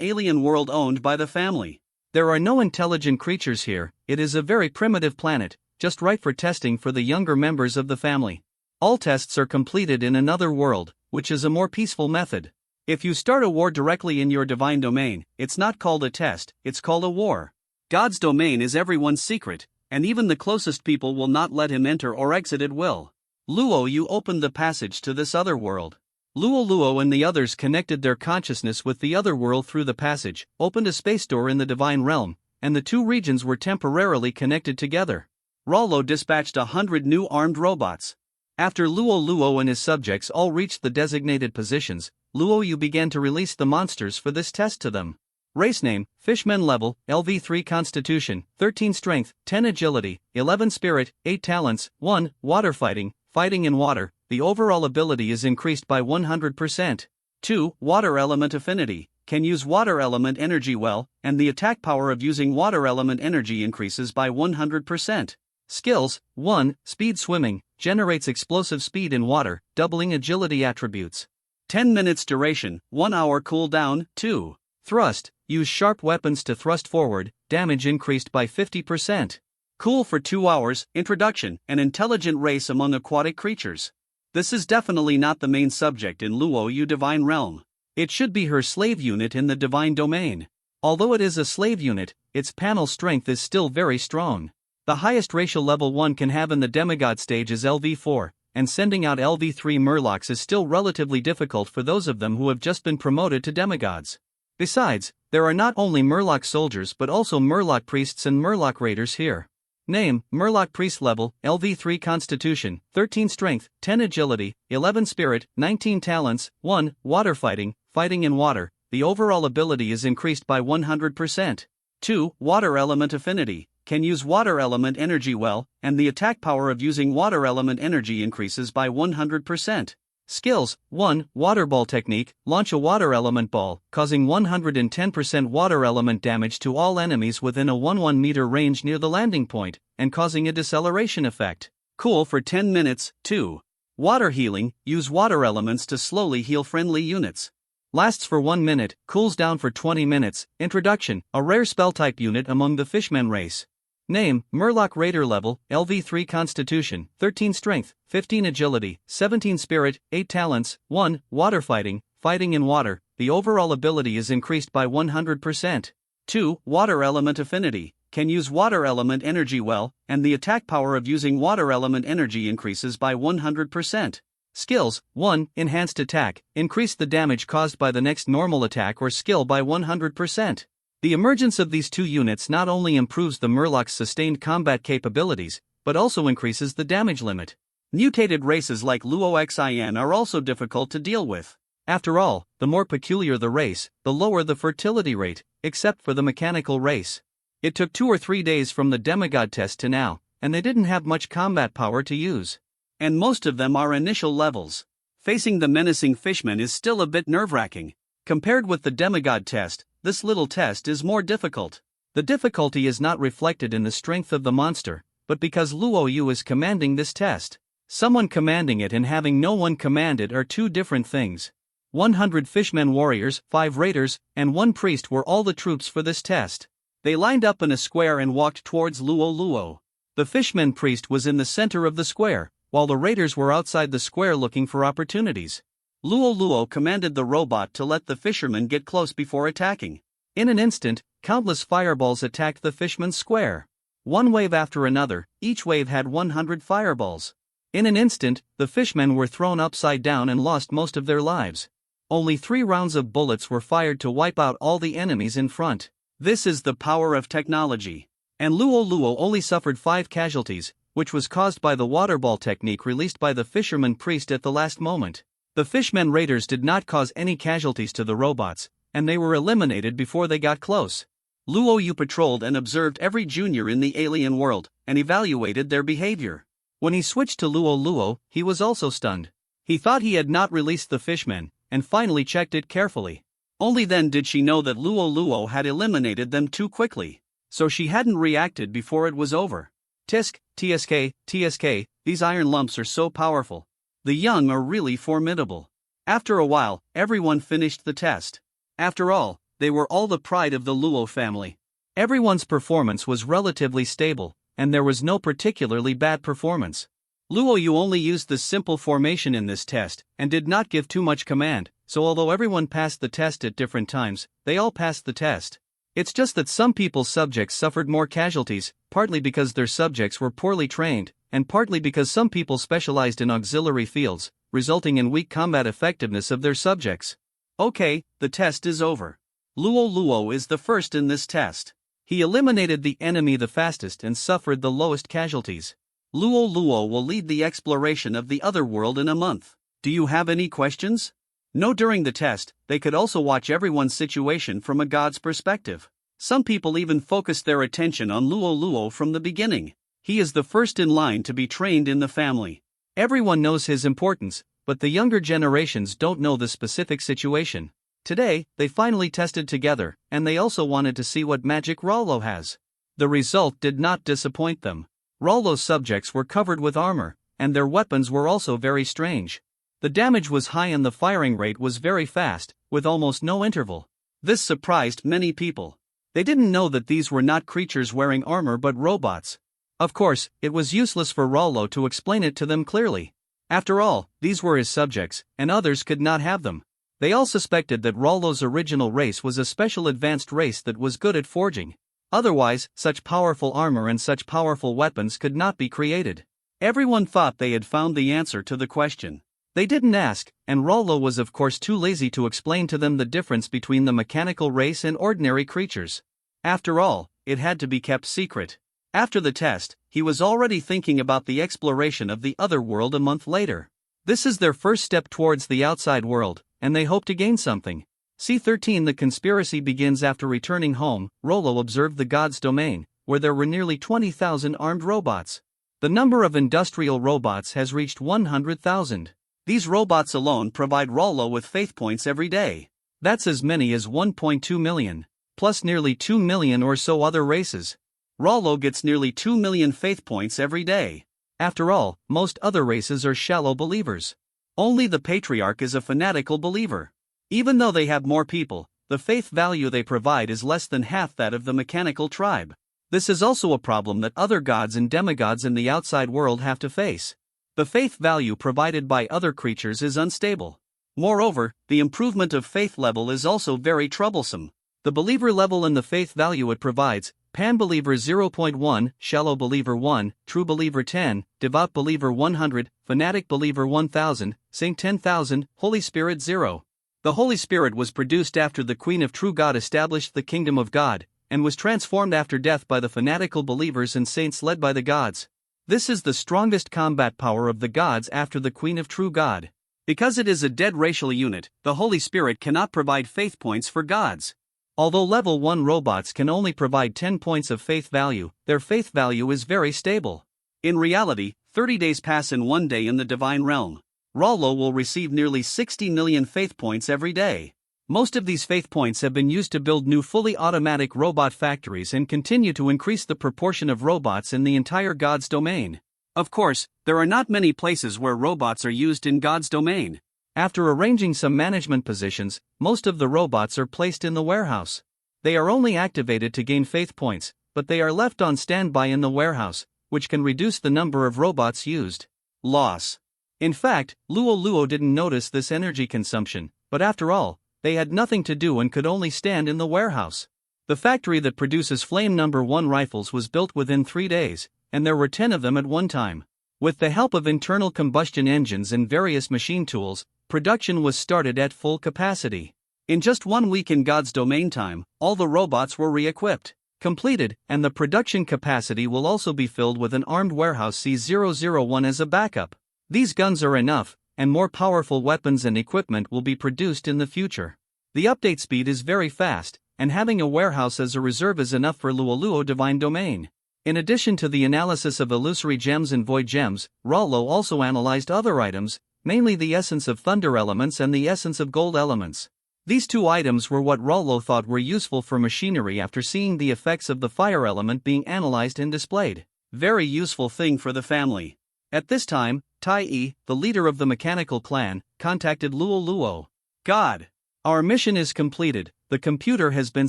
alien world owned by the family. There are no intelligent creatures here, it is a very primitive planet, just right for testing for the younger members of the family. All tests are completed in another world, which is a more peaceful method. If you start a war directly in your divine domain, it's not called a test, it's called a war. God's domain is everyone's secret, and even the closest people will not let him enter or exit at will. Luo Yu opened the passage to this other world. Luo Luo and the others connected their consciousness with the other world through the passage, opened a space door in the divine realm, and the two regions were temporarily connected together. Rollo dispatched 100 new armed robots. After Luo Luo and his subjects all reached the designated positions, Luo Yu began to release the monsters for this test to them. Race name, Fishman level, LV3 Constitution, 13 Strength, 10 Agility, 11 Spirit, 8 Talents, 1 Water Fighting, Fighting in Water, the overall ability is increased by 100%. 2 Water Element Affinity, can use water element energy well, and the attack power of using water element energy increases by 100%. Skills, 1 Speed Swimming, generates explosive speed in water, doubling agility attributes. 10 minutes duration, 1 hour cooldown. 2 Thrust, use sharp weapons to thrust forward, damage increased by 50%. Cool for 2 hours. Introduction, an intelligent race among aquatic creatures. This is definitely not the main subject in Luo Yu Divine Realm. It should be her slave unit in the divine domain. Although it is a slave unit, its panel strength is still very strong. The highest racial level one can have in the demigod stage is LV4, and sending out LV3 Murlocs is still relatively difficult for those of them who have just been promoted to demigods. Besides, there are not only Murloc soldiers but also Murloc priests and Murloc raiders here. Name, Murloc priest level, LV3 Constitution, 13 Strength, 10 Agility, 11 Spirit, 19 Talents, 1 Water Fighting, Fighting in Water, the overall ability is increased by 100%. 2 Water Element Affinity, can use water element energy well, and the attack power of using water element energy increases by 100%. Skills, 1 Water Ball Technique, launch a water element ball, causing 110% water element damage to all enemies within a 1 meter range near the landing point, and causing a deceleration effect. Cool for 10 minutes. 2 Water Healing, use water elements to slowly heal friendly units. Lasts for 1 minute, cools down for 20 minutes. Introduction, a rare spell type unit among the Fishman race. Name, Murloc Raider level, LV3 Constitution, 13 Strength, 15 Agility, 17 Spirit, 8 Talents, 1 Water Fighting, Fighting in Water, the overall ability is increased by 100%. 2 Water Element Affinity, can use water element energy well, and the attack power of using water element energy increases by 100%. Skills, 1 Enhanced Attack, increase the damage caused by the next normal attack or skill by 100%. The emergence of these two units not only improves the Murloc's sustained combat capabilities, but also increases the damage limit. Mutated races like Luo Xin are also difficult to deal with. After all, the more peculiar the race, the lower the fertility rate, except for the mechanical race. It took 2 or 3 days from the demigod test to now, and they didn't have much combat power to use. And most of them are initial levels. Facing the menacing Fishman is still a bit nerve-wracking. Compared with the demigod test, this little test is more difficult. The difficulty is not reflected in the strength of the monster, but because Luo Yu is commanding this test. Someone commanding it and having no one command it are two different things. 100 Fishmen warriors, 5 raiders, and 1 priest were all the troops for this test. They lined up in a square and walked towards Luo Luo. The Fishman priest was in the center of the square, while the raiders were outside the square looking for opportunities. Luo Luo commanded the robot to let the fisherman get close before attacking. In an instant, countless fireballs attacked the fishman's square. One wave after another, each wave had 100 fireballs. In an instant, the fishmen were thrown upside down and lost most of their lives. Only 3 rounds of bullets were fired to wipe out all the enemies in front. This is the power of technology. And Luo Luo only suffered 5 casualties, which was caused by the water ball technique released by the fisherman priest at the last moment. The Fishmen raiders did not cause any casualties to the robots, and they were eliminated before they got close. Luo Yu patrolled and observed every junior in the alien world, and evaluated their behavior. When he switched to Luo Luo, he was also stunned. He thought he had not released the Fishmen, and finally checked it carefully. Only then did she know that Luo Luo had eliminated them too quickly, so she hadn't reacted before it was over. Tisk, TSK, TSK, these iron lumps are so powerful. The young are really formidable. After a while, everyone finished the test. After all, they were all the pride of the Luo family. Everyone's performance was relatively stable, and there was no particularly bad performance. Luo Yu only used the simple formation in this test, and did not give too much command, so although everyone passed the test at different times, they all passed the test. It's just that some people's subjects suffered more casualties, partly because their subjects were poorly trained, and partly because some people specialized in auxiliary fields, resulting in weak combat effectiveness of their subjects. Okay, the test is over. Luo is the first in this test. He eliminated the enemy the fastest and suffered the lowest casualties. Luo will lead the exploration of the other world in a month. Do you have any questions? No. During the test, they could also watch everyone's situation from a god's perspective. Some people even focused their attention on Luo from the beginning. He is the first in line to be trained in the family. Everyone knows his importance, but the younger generations don't know the specific situation. Today, they finally tested together, and they also wanted to see what magic Rollo has. The result did not disappoint them. Rollo's subjects were covered with armor, and their weapons were also very strange. The damage was high and the firing rate was very fast, with almost no interval. This surprised many people. They didn't know that these were not creatures wearing armor but robots. Of course, it was useless for Rollo to explain it to them clearly. After all, these were his subjects, and others could not have them. They all suspected that Rollo's original race was a special advanced race that was good at forging. Otherwise, such powerful armor and such powerful weapons could not be created. Everyone thought they had found the answer to the question. They didn't ask, and Rollo was of course too lazy to explain to them the difference between the mechanical race and ordinary creatures. After all, it had to be kept secret. After the test, he was already thinking about the exploration of the other world a month later. This is their first step towards the outside world, and they hope to gain something. C13 The conspiracy begins after returning home. Rollo observed the god's domain, where there were nearly 20,000 armed robots. The number of industrial robots has reached 100,000. These robots alone provide Rollo with faith points every day. That's as many as 1.2 million, plus nearly 2 million or so other races. Rollo gets nearly 2 million faith points every day. After all, most other races are shallow believers. Only the Patriarch is a fanatical believer. Even though they have more people, the faith value they provide is less than half that of the mechanical tribe. This is also a problem that other gods and demigods in the outside world have to face. The faith value provided by other creatures is unstable. Moreover, the improvement of faith level is also very troublesome. The believer level and the faith value it provides: Pan-believer 0.1, shallow believer 1, true believer 10, devout believer 100, fanatic believer 1000, saint 10,000, Holy Spirit 0. The Holy Spirit was produced after the Queen of True God established the kingdom of God, and was transformed after death by the fanatical believers and saints led by the gods. This is the strongest combat power of the gods after the Queen of True God. Because it is a dead racial unit, the Holy Spirit cannot provide faith points for gods. Although level 1 robots can only provide 10 points of faith value, their faith value is very stable. In reality, 30 days pass in one day in the divine realm. Rollo will receive nearly 60 million faith points every day. Most of these faith points have been used to build new fully automatic robot factories and continue to increase the proportion of robots in the entire God's domain. Of course, there are not many places where robots are used in God's domain. After arranging some management positions, most of the robots are placed in the warehouse. They are only activated to gain faith points, but they are left on standby in the warehouse, which can reduce the number of robots used. Loss. In fact, Luo didn't notice this energy consumption, but after all, they had nothing to do and could only stand in the warehouse. The factory that produces Flame No. 1 rifles was built within 3 days, and there were 10 of them at one time. With the help of internal combustion engines and various machine tools, production was started at full capacity. In just 1 week in God's domain time, all the robots were re-equipped, completed, and the production capacity will also be filled with an armed warehouse C001 as a backup. These guns are enough, and more powerful weapons and equipment will be produced in the future. The update speed is very fast, and having a warehouse as a reserve is enough for Luo Divine Domain. In addition to the analysis of illusory gems and void gems, Rollo also analyzed other items, mainly the essence of thunder elements and the essence of gold elements. These 2 items were what Rollo thought were useful for machinery after seeing the effects of the fire element being analyzed and displayed. Very useful thing for the family. At this time, Tai E, the leader of the mechanical clan, contacted Luo. God! Our mission is completed, the computer has been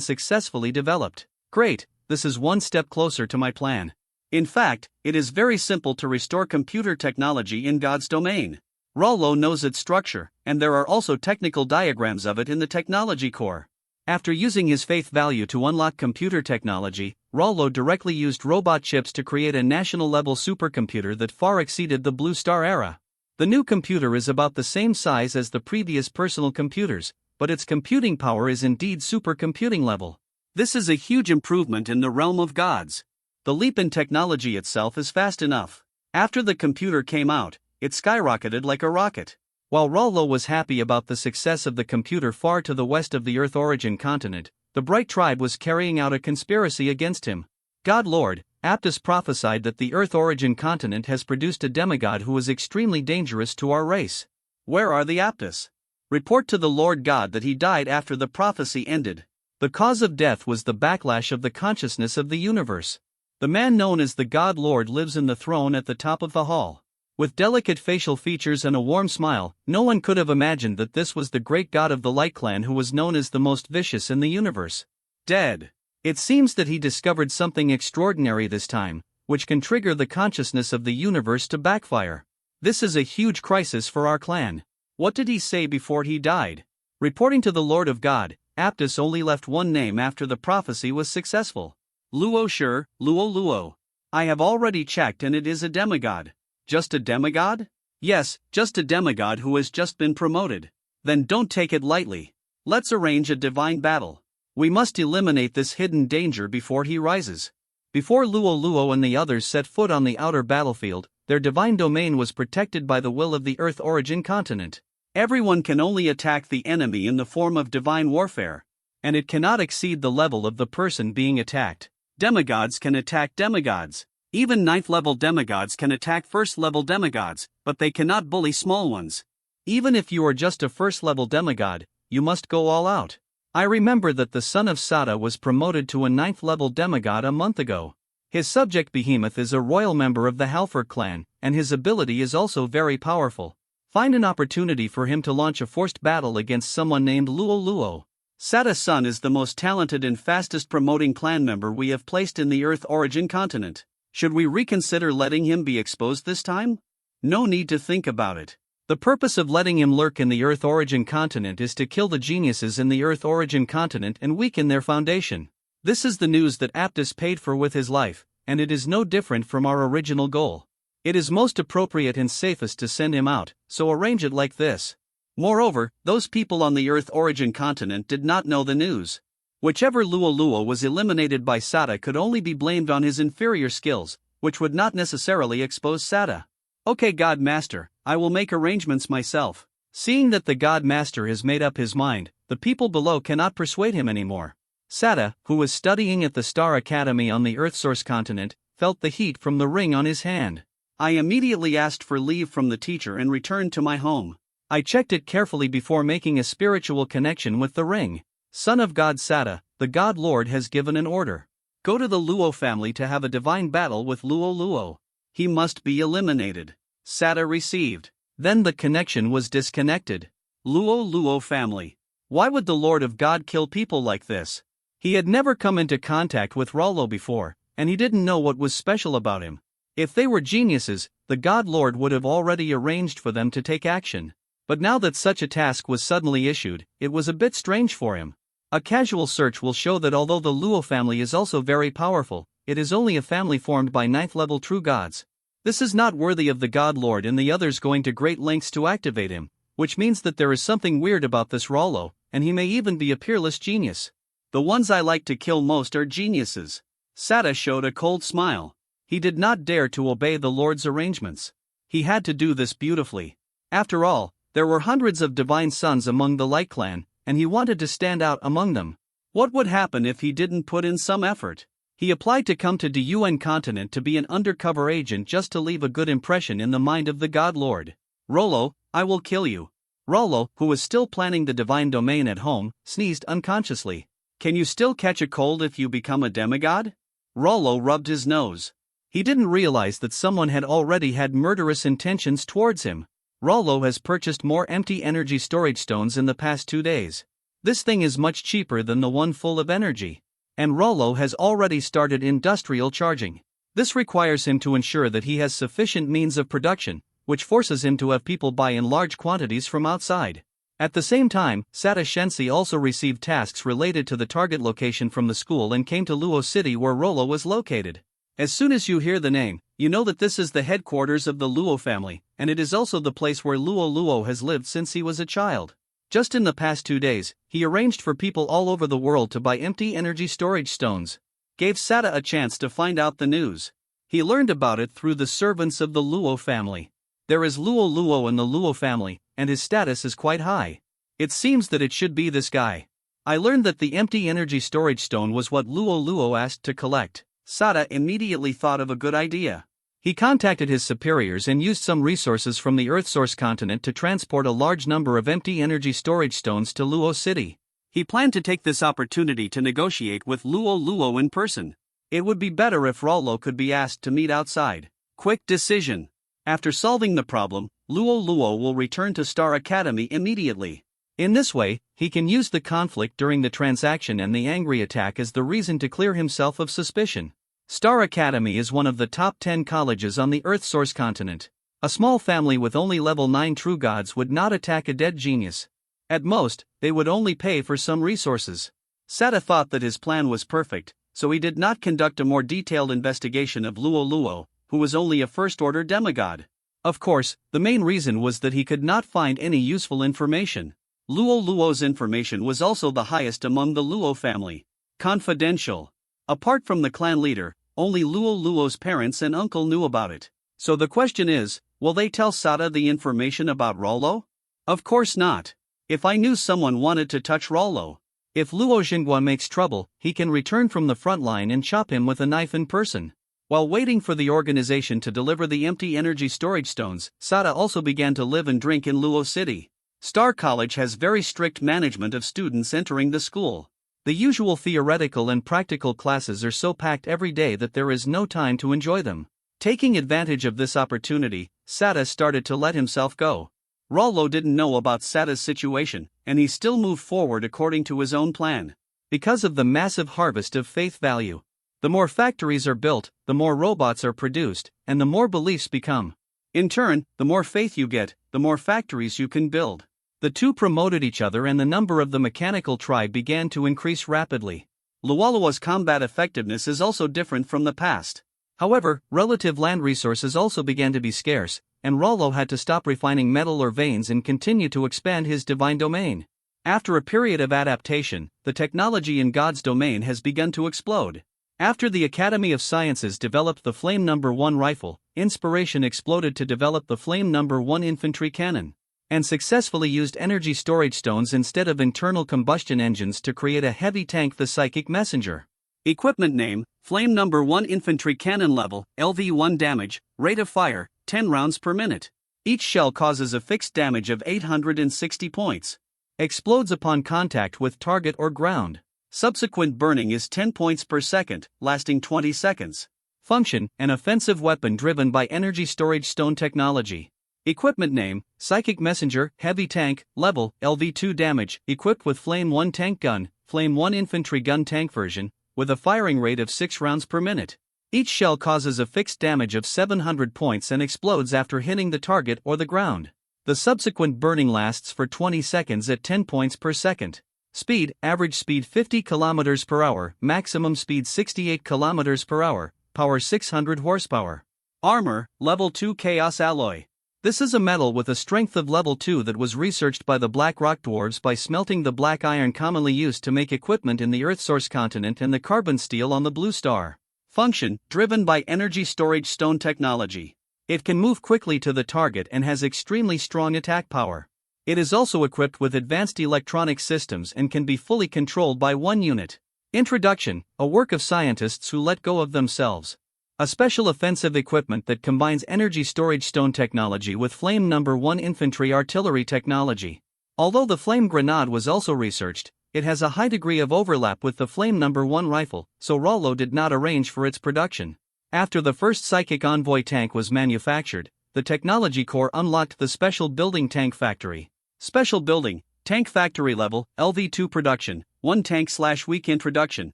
successfully developed. Great, this is one step closer to my plan. In fact, it is very simple to restore computer technology in God's domain. Rollo knows its structure, and there are also technical diagrams of it in the technology core. After using his faith value to unlock computer technology, Rollo directly used robot chips to create a national-level supercomputer that far exceeded the Blue Star era. The new computer is about the same size as the previous personal computers, but its computing power is indeed supercomputing level. This is a huge improvement in the realm of gods. The leap in technology itself is fast enough. After the computer came out, it skyrocketed like a rocket. While Rollo was happy about the success of the computer far to the west of the Earth origin continent, the Bright Tribe was carrying out a conspiracy against him. God Lord, Aptus prophesied that the Earth origin continent has produced a demigod who is extremely dangerous to our race. Where are the Aptus? Report to the Lord God that he died after the prophecy ended. The cause of death was the backlash of the consciousness of the universe. The man known as the God Lord lives in the throne at the top of the hall. With delicate facial features and a warm smile, no one could have imagined that this was the great god of the Light Clan who was known as the most vicious in the universe. Dead. It seems that he discovered something extraordinary this time, which can trigger the consciousness of the universe to backfire. This is a huge crisis for our clan. What did he say before he died? Reporting to the Lord of God, Aptus only left one name after the prophecy was successful. Luo Sure, Luo Luo. I have already checked and it is a demigod. Just a demigod? Yes, just a demigod who has just been promoted. Then don't take it lightly. Let's arrange a divine battle. We must eliminate this hidden danger before he rises. Before Luo Luo and the others set foot on the outer battlefield, their divine domain was protected by the will of the Earth origin continent. Everyone can only attack the enemy in the form of divine warfare, and it cannot exceed the level of the person being attacked. Demigods can attack demigods. Even 9th-level demigods can attack 1st-level demigods, but they cannot bully small ones. Even if you are just a 1st-level demigod, you must go all out. I remember that the son of Sada was promoted to a 9th-level demigod a month ago. His subject Behemoth is a royal member of the Halford clan, and his ability is also very powerful. Find an opportunity for him to launch a forced battle against someone named Luo Luo. Sada's son is the most talented and fastest promoting clan member we have placed in the Earth origin continent. Should we reconsider letting him be exposed this time? No need to think about it. The purpose of letting him lurk in the Earth origin continent is to kill the geniuses in the Earth origin continent and weaken their foundation. This is the news that Aptus paid for with his life, and it is no different from our original goal. It is most appropriate and safest to send him out, so arrange it like this. Moreover, those people on the Earth origin continent did not know the news. Whichever Luo Luo was eliminated by Sada could only be blamed on his inferior skills, which would not necessarily expose Sada. Okay God Master, I will make arrangements myself. Seeing that the God Master has made up his mind, the people below cannot persuade him anymore. Sada, who was studying at the Star Academy on the Earthsource continent, felt the heat from the ring on his hand. I immediately asked for leave from the teacher and returned to my home. I checked it carefully before making a spiritual connection with the ring. Son of God Sada, the God Lord has given an order. Go to the Luo family to have a divine battle with Luo Luo. He must be eliminated. Sada received. Then the connection was disconnected. Luo Luo family. Why would the Lord of God kill people like this? He had never come into contact with Rollo before, and he didn't know what was special about him. If they were geniuses, the God Lord would have already arranged for them to take action. But now that such a task was suddenly issued, it was a bit strange for him. A casual search will show that although the Luo family is also very powerful, it is only a family formed by 9th-level true gods. This is not worthy of the God Lord and the others going to great lengths to activate him, which means that there is something weird about this Rollo, and he may even be a peerless genius. The ones I like to kill most are geniuses. Sada showed a cold smile. He did not dare to obey the Lord's arrangements. He had to do this beautifully. After all, there were hundreds of divine sons among the Light Clan, and he wanted to stand out among them. What would happen if he didn't put in some effort? He applied to come to the UN continent to be an undercover agent just to leave a good impression in the mind of the God Lord. Rollo, I will kill you. Rollo, who was still planning the divine domain at home, sneezed unconsciously. Can you still catch a cold if you become a demigod? Rollo rubbed his nose. He didn't realize that someone had already had murderous intentions towards him. Rollo has purchased more empty energy storage stones in the past 2 days. This thing is much cheaper than the one full of energy. And Rollo has already started industrial charging. This requires him to ensure that he has sufficient means of production, which forces him to have people buy in large quantities from outside. At the same time, Sata Shensi also received tasks related to the target location from the school and came to Luo City where Rollo was located. As soon as you hear the name, you know that this is the headquarters of the Luo family, and it is also the place where Luo Luo has lived since he was a child. Just in the past 2 days, he arranged for people all over the world to buy empty energy storage stones. Gave Sata a chance to find out the news. He learned about it through the servants of the Luo family. There is Luo Luo in the Luo family, and his status is quite high. It seems that it should be this guy. I learned that the empty energy storage stone was what Luo Luo asked to collect. Sata immediately thought of a good idea. He contacted his superiors and used some resources from the Earth Source continent to transport a large number of empty energy storage stones to Luo City. He planned to take this opportunity to negotiate with Luo Luo in person. It would be better if Rollo could be asked to meet outside. Quick decision. After solving the problem, Luo Luo will return to Star Academy immediately. In this way, he can use the conflict during the transaction and the angry attack as the reason to clear himself of suspicion. Star Academy is one of the top 10 colleges on the Earth Source continent. A small family with only level 9 true gods would not attack a dead genius. At most, they would only pay for some resources. Sata thought that his plan was perfect, so he did not conduct a more detailed investigation of Luo Luo, who was only a first-order demigod. Of course, the main reason was that he could not find any useful information. Luo Luo's information was also the highest among the Luo family. Confidential. Apart from the clan leader, only Luo Luo's parents and uncle knew about it. So the question is, will they tell Sata the information about Rollo? Of course not. If I knew someone wanted to touch Rollo, if Luo Xingguan makes trouble, he can return from the front line and chop him with a knife in person. While waiting for the organization to deliver the empty energy storage stones, Sata also began to live and drink in Luo City. Star College has very strict management of students entering the school. The usual theoretical and practical classes are so packed every day that there is no time to enjoy them. Taking advantage of this opportunity, Sata started to let himself go. Rollo didn't know about Sata's situation, and he still moved forward according to his own plan. Because of the massive harvest of faith value, the more factories are built, the more robots are produced, and the more beliefs become. In turn, the more faith you get, the more factories you can build. The two promoted each other and the number of the mechanical tribe began to increase rapidly. Luolua's combat effectiveness is also different from the past. However, relative land resources also began to be scarce, and Rollo had to stop refining metal or veins and continue to expand his divine domain. After a period of adaptation, the technology in God's domain has begun to explode. After the Academy of Sciences developed the Flame No. 1 rifle, inspiration exploded to develop the Flame No. 1 infantry cannon, and successfully used energy storage stones instead of internal combustion engines to create a heavy tank, the Psychic Messenger. Equipment name, Flame No. 1 Infantry Cannon Level, LV1 Damage, Rate of Fire, 10 rounds per minute. Each shell causes a fixed damage of 860 points. Explodes upon contact with target or ground. Subsequent burning is 10 points per second, lasting 20 seconds. Function, an offensive weapon driven by energy storage stone technology. Equipment name, Psychic Messenger, Heavy Tank, Level, LV2 Damage, equipped with Flame 1 Tank Gun, Flame 1 Infantry Gun Tank version, with a firing rate of 6 rounds per minute. Each shell causes a fixed damage of 700 points and explodes after hitting the target or the ground. The subsequent burning lasts for 20 seconds at 10 points per second. Speed, average speed 50 km per hour, maximum speed 68 km per hour, power 600 horsepower. Armor, Level 2 Chaos Alloy. This is a metal with a strength of level 2 that was researched by the Black Rock Dwarves by smelting the black iron commonly used to make equipment in the Earth Source continent and the carbon steel on the Blue Star. Function, driven by energy storage stone technology. It can move quickly to the target and has extremely strong attack power. It is also equipped with advanced electronic systems and can be fully controlled by one unit. Introduction, a work of scientists who let go of themselves. A special offensive equipment that combines energy storage stone technology with Flame No. 1 infantry artillery technology. Although the Flame Grenade was also researched, it has a high degree of overlap with the Flame No. 1 rifle, so Rollo did not arrange for its production. After the first Psychic Envoy tank was manufactured, the Technology Corps unlocked the Special Building Tank Factory. Special Building, Tank Factory Level, LV2 Production, 1 Tank/Week Introduction.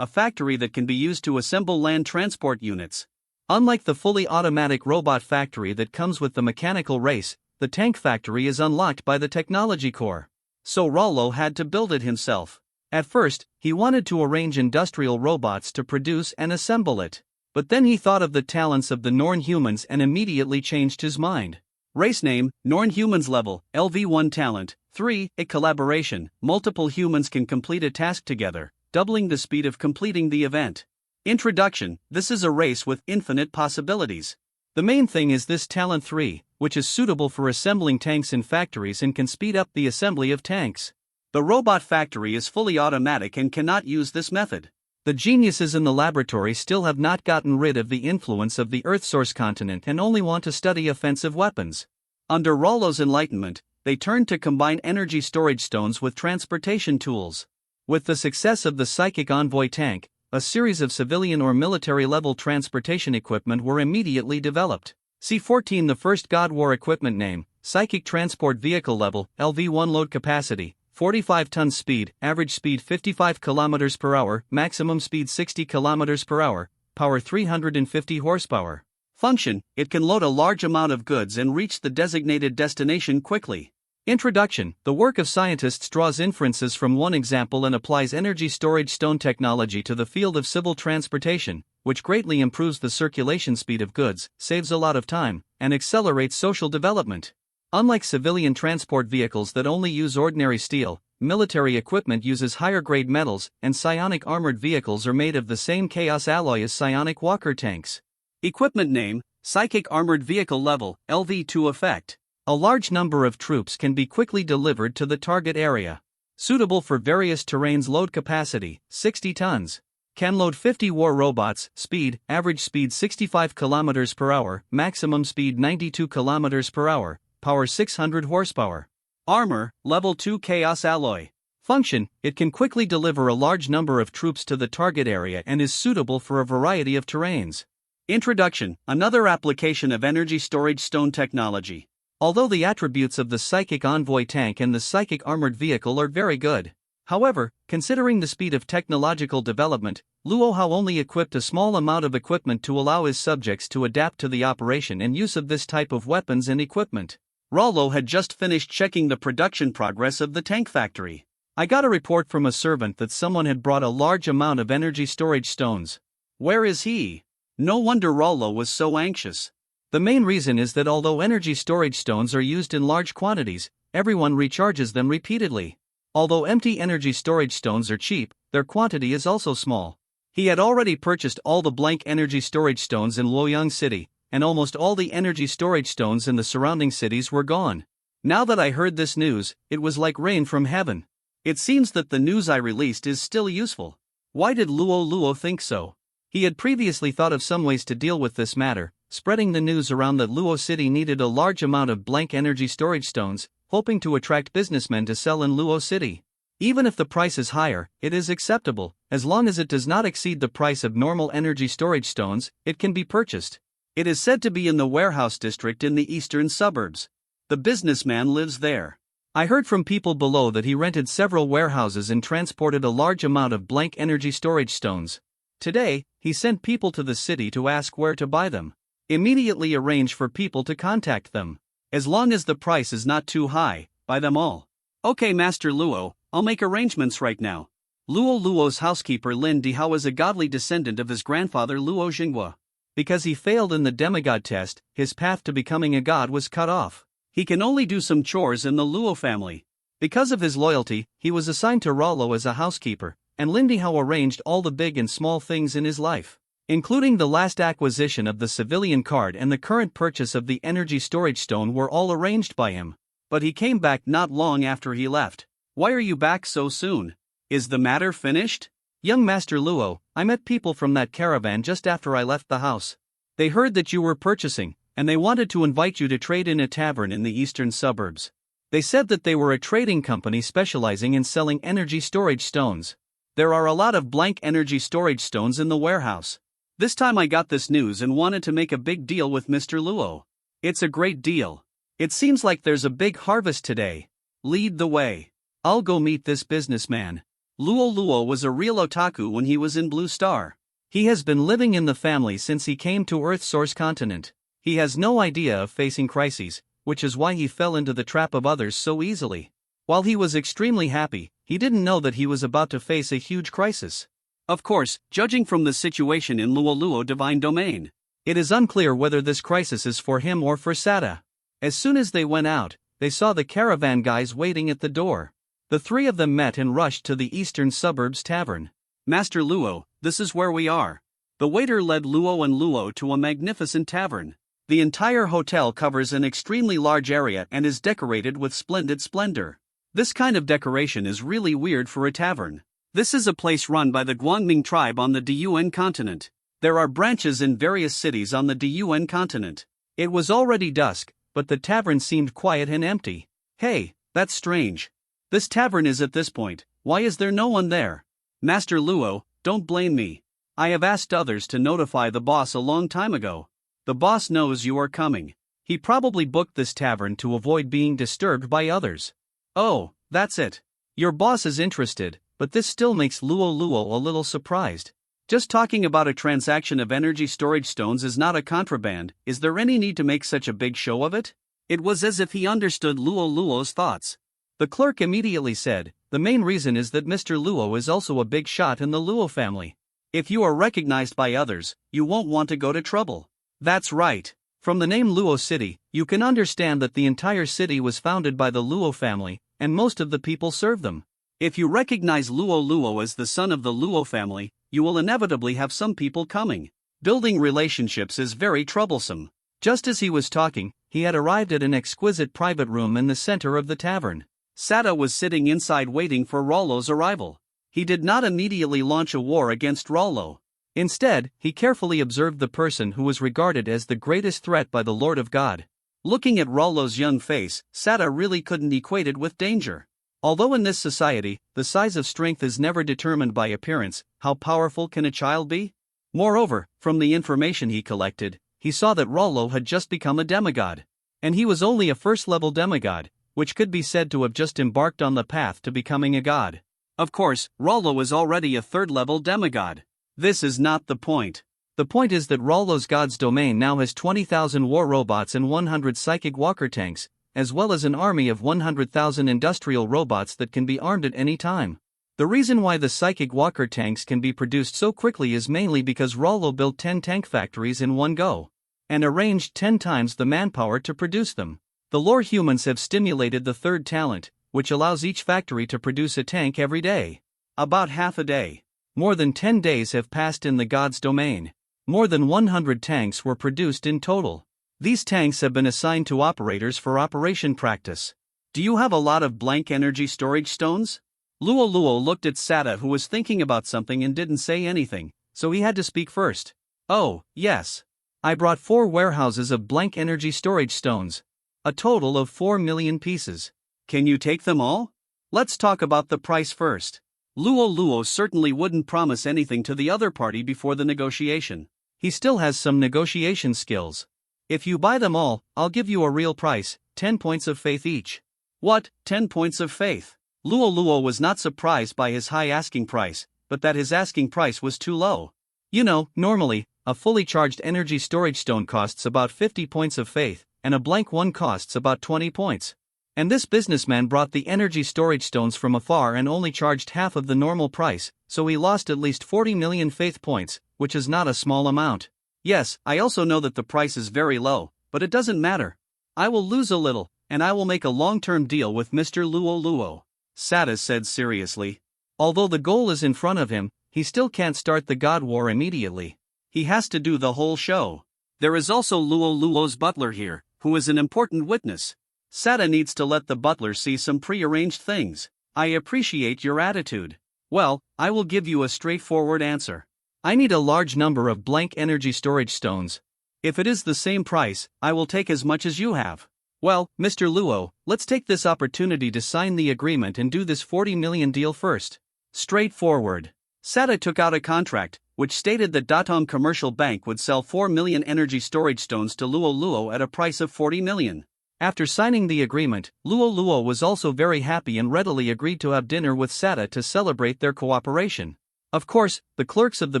A factory that can be used to assemble land transport units. Unlike the fully automatic robot factory that comes with the mechanical race, the tank factory is unlocked by the technology core. So Rollo had to build it himself. At first, he wanted to arrange industrial robots to produce and assemble it. But then he thought of the talents of the Norn humans and immediately changed his mind. Race name, Norn humans level, LV1 talent, 3, a collaboration, multiple humans can complete a task together, doubling the speed of completing the event. Introduction, this is a race with infinite possibilities. The main thing is this talent 3, which is suitable for assembling tanks in factories and can speed up the assembly of tanks. The robot factory is fully automatic and cannot use this method. The geniuses in the laboratory still have not gotten rid of the influence of the Earth-source continent and only want to study offensive weapons. Under Rollo's enlightenment, they turned to combine energy storage stones with transportation tools. With the success of the Psychic Envoy tank, a series of civilian or military-level transportation equipment were immediately developed. C-14, the first God War equipment name, Psychic Transport Vehicle Level, LV-1 load capacity, 45 tons speed, average speed 55 km per hour, maximum speed 60 km per hour, power 350 horsepower. Function, it can load a large amount of goods and reach the designated destination quickly. Introduction, the work of scientists draws inferences from one example and applies energy storage stone technology to the field of civil transportation, which greatly improves the circulation speed of goods, saves a lot of time, and accelerates social development. Unlike civilian transport vehicles that only use ordinary steel, military equipment uses higher-grade metals, and psionic armored vehicles are made of the same chaos alloy as psionic walker tanks. Equipment name, Psychic Armored Vehicle Level, LV2 effect. A large number of troops can be quickly delivered to the target area. Suitable for various terrains. Load capacity, 60 tons. Can load 50 war robots. Speed, average speed 65 km per hour, maximum speed 92 km per hour, power 600 horsepower. Armor, level 2 chaos alloy. Function, it can quickly deliver a large number of troops to the target area and is suitable for a variety of terrains. Introduction, another application of energy storage stone technology. Although the attributes of the Psychic Envoy tank and the Psychic Armored Vehicle are very good. However, considering the speed of technological development, Luo Hao only equipped a small amount of equipment to allow his subjects to adapt to the operation and use of this type of weapons and equipment. Rollo had just finished checking the production progress of the tank factory. I got a report from a servant that someone had brought a large amount of energy storage stones. Where is he? No wonder Rollo was so anxious. The main reason is that although energy storage stones are used in large quantities, everyone recharges them repeatedly. Although empty energy storage stones are cheap, their quantity is also small. He had already purchased all the blank energy storage stones in Luoyang City, and almost all the energy storage stones in the surrounding cities were gone. Now that I heard this news, it was like rain from heaven. It seems that the news I released is still useful. Why did Luo think so? He had previously thought of some ways to deal with this matter, spreading the news around that Luo City needed a large amount of blank energy storage stones, hoping to attract businessmen to sell in Luo City. Even if the price is higher, it is acceptable, as long as it does not exceed the price of normal energy storage stones, it can be purchased. It is said to be in the warehouse district in the eastern suburbs. The businessman lives there. I heard from people below that he rented several warehouses and transported a large amount of blank energy storage stones. Today, he sent people to the city to ask where to buy them. Immediately arrange for people to contact them. As long as the price is not too high, buy them all. Okay, Master Luo, I'll make arrangements right now. Luo's housekeeper Lin Dihao is a godly descendant of his grandfather Luo Xinghua. Because he failed in the demigod test, his path to becoming a god was cut off. He can only do some chores in the Luo family. Because of his loyalty, he was assigned to Rollo as a housekeeper, and Lin Dihao arranged all the big and small things in his life, including the last acquisition of the civilian card and the current purchase of the energy storage stone were all arranged by him. But he came back not long after he left. Why are you back so soon? Is the matter finished? Young Master Luo, I met people from that caravan just after I left the house. They heard that you were purchasing, and they wanted to invite you to trade in a tavern in the eastern suburbs. They said that they were a trading company specializing in selling energy storage stones. There are a lot of blank energy storage stones in the warehouse. This time I got this news and wanted to make a big deal with Mr. Luo. It's a great deal. It seems like there's a big harvest today. Lead the way. I'll go meet this businessman. Luo was a real otaku when he was in Blue Star. He has been living in the family since he came to Earth's source continent. He has no idea of facing crises, which is why he fell into the trap of others so easily. While he was extremely happy, he didn't know that he was about to face a huge crisis. Of course, judging from the situation in Luoluo Divine Domain, it is unclear whether this crisis is for him or for Sada. As soon as they went out, they saw the caravan guys waiting at the door. The three of them met and rushed to the eastern suburbs tavern. Master Luo, this is where we are. The waiter led Luo and Luo to a magnificent tavern. The entire hotel covers an extremely large area and is decorated with splendid splendor. This kind of decoration is really weird for a tavern. This is a place run by the Guangming tribe on the Dun continent. There are branches in various cities on the Dun continent. It was already dusk, but the tavern seemed quiet and empty. Hey, that's strange. This tavern is at this point, why is there no one there? Master Luo, don't blame me. I have asked others to notify the boss a long time ago. The boss knows you are coming. He probably booked this tavern to avoid being disturbed by others. Oh, that's it. Your boss is interested, but this still makes Luo a little surprised. Just talking about a transaction of energy storage stones is not a contraband. Is there any need to make such a big show of it? It was as if he understood Luo's thoughts. The clerk immediately said, the main reason is that Mr. Luo is also a big shot in the Luo family. If you are recognized by others, you won't want to go to trouble. That's right. From the name Luo City, you can understand that the entire city was founded by the Luo family, and most of the people serve them. If you recognize Luo as the son of the Luo family, you will inevitably have some people coming. Building relationships is very troublesome. Just as he was talking, he had arrived at an exquisite private room in the center of the tavern. Sada was sitting inside waiting for Rollo's arrival. He did not immediately launch a war against Rollo. Instead, he carefully observed the person who was regarded as the greatest threat by the Lord of God. Looking at Rollo's young face, Sada really couldn't equate it with danger. Although in this society, the size of strength is never determined by appearance, how powerful can a child be? Moreover, from the information he collected, he saw that Rollo had just become a demigod. And he was only a first-level demigod, which could be said to have just embarked on the path to becoming a god. Of course, Rollo is already a third-level demigod. This is not the point. The point is that Rollo's God's domain now has 20,000 war robots and 100 psychic walker tanks, as well as an army of 100,000 industrial robots that can be armed at any time. The reason why the psychic walker tanks can be produced so quickly is mainly because Rollo built 10 tank factories in one go, and arranged 10 times the manpower to produce them. The lore humans have stimulated the third talent, which allows each factory to produce a tank every day. About half a day. More than 10 days have passed in the God's domain. More than 100 tanks were produced in total. These tanks have been assigned to operators for operation practice. Do you have a lot of blank energy storage stones? Luo looked at Sada, who was thinking about something and didn't say anything, so he had to speak first. Oh, yes. I brought 4 warehouses of blank energy storage stones. A total of 4 million pieces. Can you take them all? Let's talk about the price first. Luo certainly wouldn't promise anything to the other party before the negotiation. He still has some negotiation skills. If you buy them all, I'll give you a real price, 10 points of faith each. What, 10 points of faith? Luo was not surprised by his high asking price, but that his asking price was too low. You know, normally, a fully charged energy storage stone costs about 50 points of faith, and a blank one costs about 20 points. And this businessman brought the energy storage stones from afar and only charged half of the normal price, so he lost at least 40 million faith points, which is not a small amount. Yes, I also know that the price is very low, but it doesn't matter. I will lose a little, and I will make a long-term deal with Mr. Luo. Sada said seriously. Although the goal is in front of him, he still can't start the God War immediately. He has to do the whole show. There is also Luo's butler here, who is an important witness. Sada needs to let the butler see some pre-arranged things. I appreciate your attitude. Well, I will give you a straightforward answer. I need a large number of blank energy storage stones. If it is the same price, I will take as much as you have. Well, Mr. Luo, let's take this opportunity to sign the agreement and do this 40 million deal first. Straightforward. Sada took out a contract, which stated that Datong Commercial Bank would sell 4 million energy storage stones to Luo at a price of 40 million. After signing the agreement, Luo was also very happy and readily agreed to have dinner with Sada to celebrate their cooperation. Of course, the clerks of the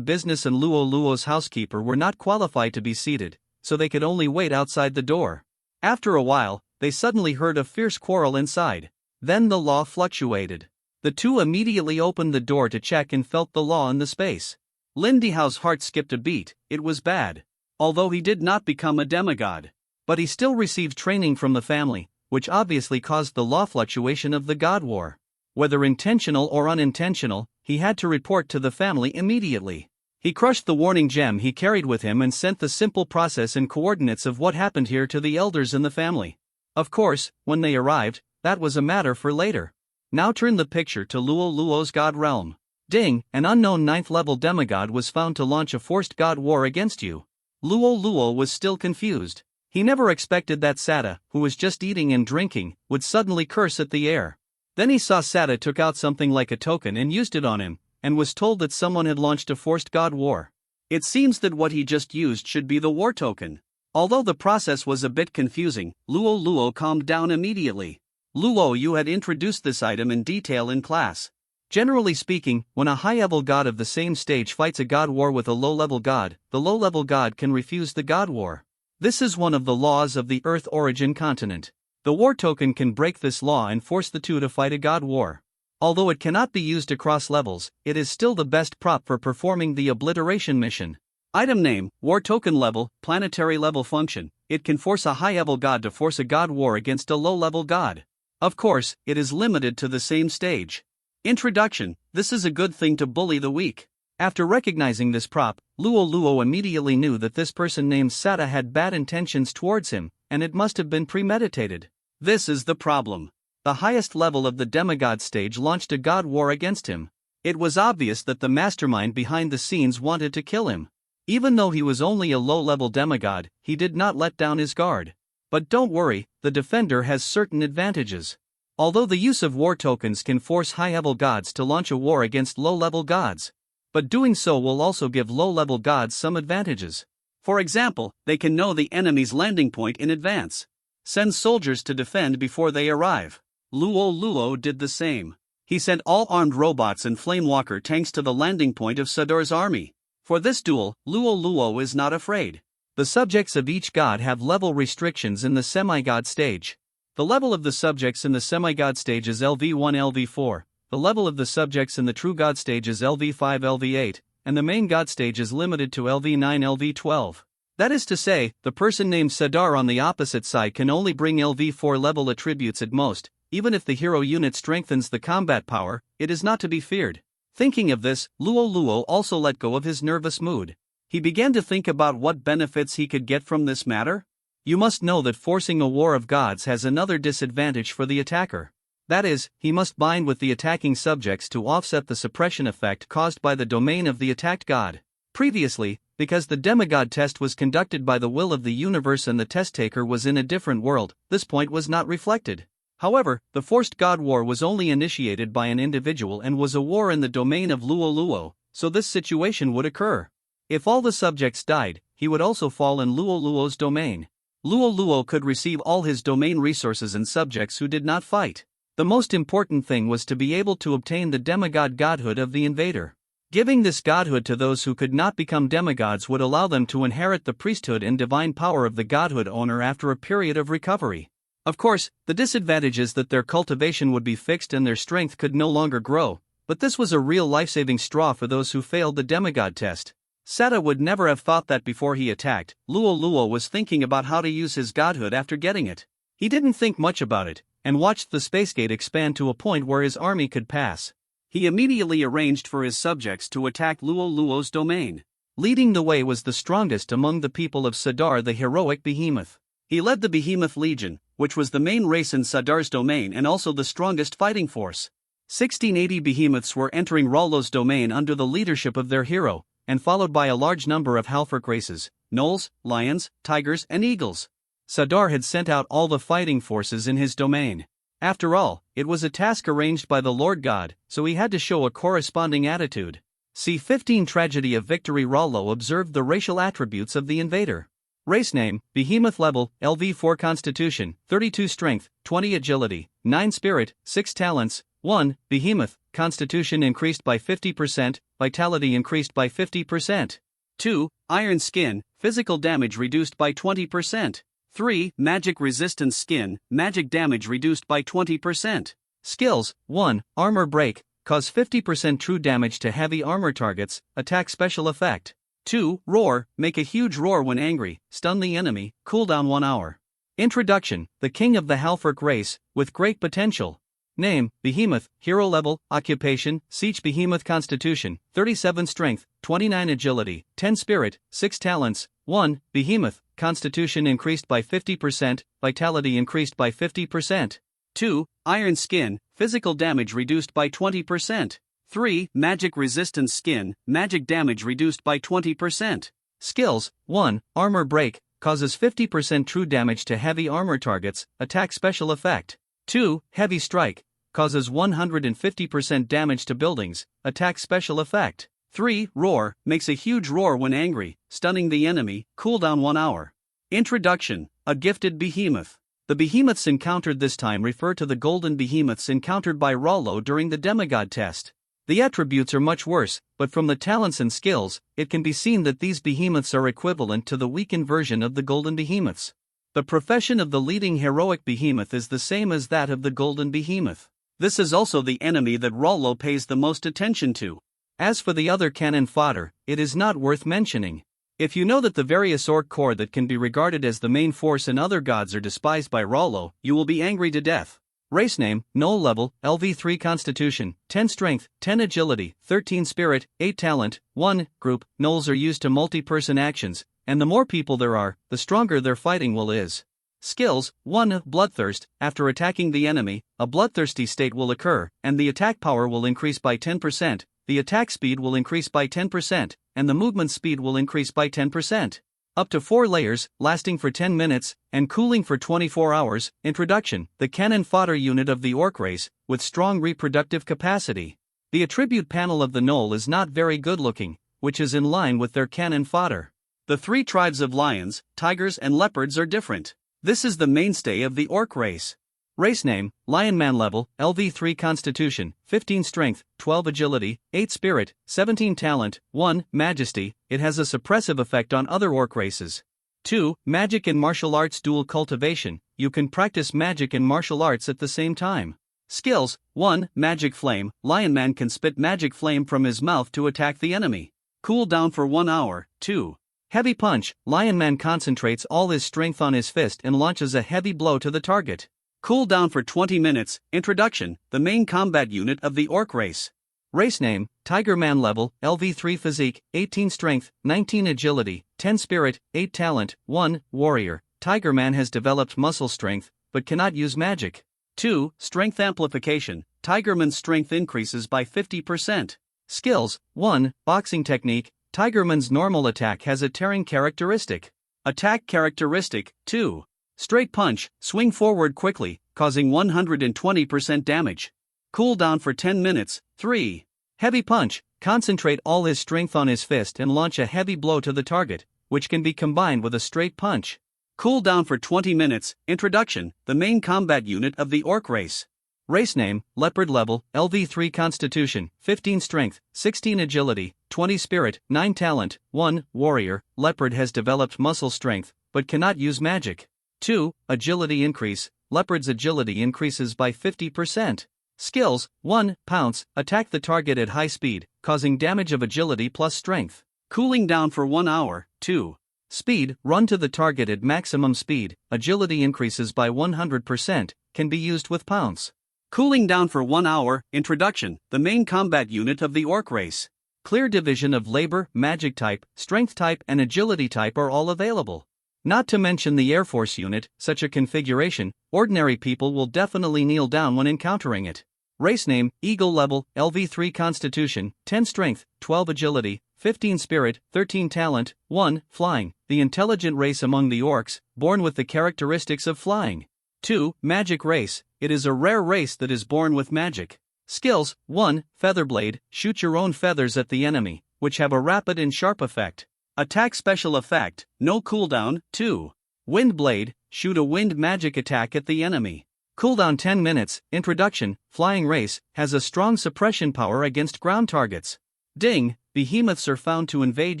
business and Luo Luo's housekeeper were not qualified to be seated, so they could only wait outside the door. After a while, they suddenly heard a fierce quarrel inside. Then the law fluctuated. The two immediately opened the door to check and felt the law in the space. Lin Dihao's heart skipped a beat. It was bad. Although he did not become a demigod, but he still received training from the family, which obviously caused the law fluctuation of the God War. Whether intentional or unintentional, he had to report to the family immediately. He crushed the warning gem he carried with him and sent the simple process and coordinates of what happened here to the elders in the family. Of course, when they arrived, that was a matter for later. Now turn the picture to Luo Luo's God realm. Ding, an unknown 9th level demigod was found to launch a forced God war against you. Luo Luo was still confused. He never expected that Sata, who was just eating and drinking, would suddenly curse at the air. Then he saw Sata took out something like a token and used it on him, and was told that someone had launched a forced God war. It seems that what he just used should be the war token. Although the process was a bit confusing, Luo Luo calmed down immediately. Luo, you had introduced this item in detail in class. Generally speaking, when a high-level god of the same stage fights a god war with a low-level god, the low-level god can refuse the god war. This is one of the laws of the Earth origin continent. The war token can break this law and force the two to fight a god war. Although it cannot be used across levels, it is still the best prop for performing the obliteration mission. Item name, War Token Level, Planetary Level Function. It can force a high-level god to force a god war against a low-level god. Of course, it is limited to the same stage. Introduction. This is a good thing to bully the weak. After recognizing this prop, Luo Luo immediately knew that this person named Sata had bad intentions towards him, and it must have been premeditated. This is the problem. The highest level of the demigod stage launched a god war against him. It was obvious that the mastermind behind the scenes wanted to kill him. Even though he was only a low-level demigod, he did not let down his guard. But don't worry, the defender has certain advantages. Although the use of war tokens can force high-level gods to launch a war against low-level gods. But doing so will also give low-level gods some advantages. For example, they can know the enemy's landing point in advance. Send soldiers to defend before they arrive. Luo Luo did the same. He sent all armed robots and flamewalker tanks to the landing point of Sadar's army. For this duel, Luo Luo is not afraid. The subjects of each god have level restrictions in the semi-god stage. The level of the subjects in the semi-god stage is LV1 LV4, the level of the subjects in the true god stage is LV5 LV8, and the main god stage is limited to LV9 LV12. That is to say, the person named Sadar on the opposite side can only bring LV4 level attributes at most. Even if the hero unit strengthens the combat power, it is not to be feared. Thinking of this, Luo Luo also let go of his nervous mood. He began to think about what benefits he could get from this matter. You must know that forcing a war of gods has another disadvantage for the attacker. That is, he must bind with the attacking subjects to offset the suppression effect caused by the domain of the attacked god. Previously, because the demigod test was conducted by the will of the universe and the test taker was in a different world, this point was not reflected. However, the forced god war was only initiated by an individual and was a war in the domain of Luo Luo, so this situation would occur. If all the subjects died, he would also fall in Luo Luo's domain. Luo Luo could receive all his domain resources and subjects who did not fight. The most important thing was to be able to obtain the demigod godhood of the invader. Giving this godhood to those who could not become demigods would allow them to inherit the priesthood and divine power of the godhood owner after a period of recovery. Of course, the disadvantage is that their cultivation would be fixed and their strength could no longer grow, but this was a real life-saving straw for those who failed the demigod test. Sata would never have thought that before he attacked. Luo Luo was thinking about how to use his godhood after getting it. He didn't think much about it, and watched the space gate expand to a point where his army could pass. He immediately arranged for his subjects to attack Luo Luo's domain. Leading the way was the strongest among the people of Sadar, the heroic Behemoth. He led the Behemoth Legion, which was the main race in Sadar's domain and also the strongest fighting force. 1680 behemoths were entering Rollo's domain under the leadership of their hero, and followed by a large number of Halfrek races, gnolls, lions, tigers, and eagles. Sadar had sent out all the fighting forces in his domain. After all, it was a task arranged by the Lord God, so he had to show a corresponding attitude. C-15 Tragedy of Victory. Rollo observed the racial attributes of the invader. Race name, Behemoth level, LV4 Constitution, 32 Strength, 20 Agility, 9 Spirit, 6 Talents, 1, Behemoth, constitution increased by 50%, vitality increased by 50%. 2. Iron skin, physical damage reduced by 20%. 3. Magic resistance skin, magic damage reduced by 20%. Skills: 1. Armor break, cause 50% true damage to heavy armor targets, attack special effect. 2. Roar, make a huge roar when angry, stun the enemy, cooldown 1 hour. Introduction: the king of the Halforc race, with great potential. Name: Behemoth, hero level, occupation, Siege Behemoth constitution, 37 strength, 29 agility, 10 spirit, 6 talents. 1. Behemoth, constitution increased by 50%, vitality increased by 50%. 2. Iron skin, physical damage reduced by 20%. 3. Magic resistance skin, magic damage reduced by 20%. Skills: 1. Armor break, causes 50% true damage to heavy armor targets, attack special effect. 2. Heavy strike, causes 150% damage to buildings, attack special effect. 3. Roar, makes a huge roar when angry, stunning the enemy, cooldown 1 hour. Introduction: a gifted behemoth. The behemoths encountered this time refer to the golden behemoths encountered by Rollo during the demigod test. The attributes are much worse, but from the talents and skills, it can be seen that these behemoths are equivalent to the weakened version of the golden behemoths. The profession of the leading heroic behemoth is the same as that of the golden behemoth. This is also the enemy that Rollo pays the most attention to. As for the other cannon fodder, it is not worth mentioning. If you know that the various orc corps that can be regarded as the main force and other gods are despised by Rollo, you will be angry to death. Race name: Gnoll level, LV3 constitution, 10 strength, 10 agility, 13 spirit, 8 talent. 1. Group: Gnolls are used to multi-person actions, and the more people there are, the stronger their fighting will is. Skills: 1. Bloodthirst, after attacking the enemy, a bloodthirsty state will occur, and the attack power will increase by 10%, the attack speed will increase by 10%, and the movement speed will increase by 10%. Up to 4 layers, lasting for 10 minutes, and cooling for 24 hours. Introduction: the cannon fodder unit of the orc race, with strong reproductive capacity. The attribute panel of the gnoll is not very good looking, which is in line with their cannon fodder. The 3 tribes of lions, tigers and leopards are different. This is the mainstay of the orc race. Race name: Lionman level, LV3 constitution, 15 strength, 12 agility, 8 spirit, 17 talent. 1. Majesty, it has a suppressive effect on other orc races. 2. Magic and martial arts dual cultivation, you can practice magic and martial arts at the same time. Skills: 1. Magic flame, Lionman can spit magic flame from his mouth to attack the enemy. Cool down for 1 hour. 2. Heavy punch, Lionman concentrates all his strength on his fist and launches a heavy blow to the target. Cool down for 20 minutes. Introduction: the main combat unit of the orc race. Race name: Tigerman level, LV3 physique, 18 strength, 19 agility, 10 spirit, 8 talent. 1. Warrior, Tigerman has developed muscle strength, but cannot use magic. 2. Strength amplification, Tigerman's strength increases by 50%. Skills: 1. Boxing technique, Tigerman's normal attack has a tearing characteristic. Attack characteristic: 2. Straight punch, swing forward quickly, causing 120% damage. Cool down for 10 minutes. 3. Heavy punch, concentrate all his strength on his fist and launch a heavy blow to the target, which can be combined with a straight punch. Cool down for 20 minutes. Introduction: the main combat unit of the orc race. Race name: Leopard level, LV3 constitution, 15 strength, 16 agility, 20 spirit, 9 talent. 1. Warrior, Leopard has developed muscle strength, but cannot use magic. 2. Agility increase, Leopard's agility increases by 50%. Skills: 1. Pounce, attack the target at high speed, causing damage of agility plus strength. Cooling down for 1 hour. 2. Speed, run to the target at maximum speed, agility increases by 100%, can be used with pounce. Cooling down for 1 hour. Introduction: the main combat unit of the orc race. Clear division of labor, magic type, strength type and agility type are all available. Not to mention the Air Force unit, such a configuration, ordinary people will definitely kneel down when encountering it. Race name: Eagle level, LV3 constitution, 10 strength, 12 agility, 15 spirit, 13 talent. 1. Flying, the intelligent race among the orcs, born with the characteristics of flying. 2. Magic race, it is a rare race that is born with magic. Skills: 1. Featherblade, shoot your own feathers at the enemy, which have a rapid and sharp effect. Attack special effect, no cooldown. 2. Windblade, shoot a wind magic attack at the enemy. Cooldown 10 minutes. Introduction. Flying Race has a strong suppression power against ground targets. Ding, behemoths are found to invade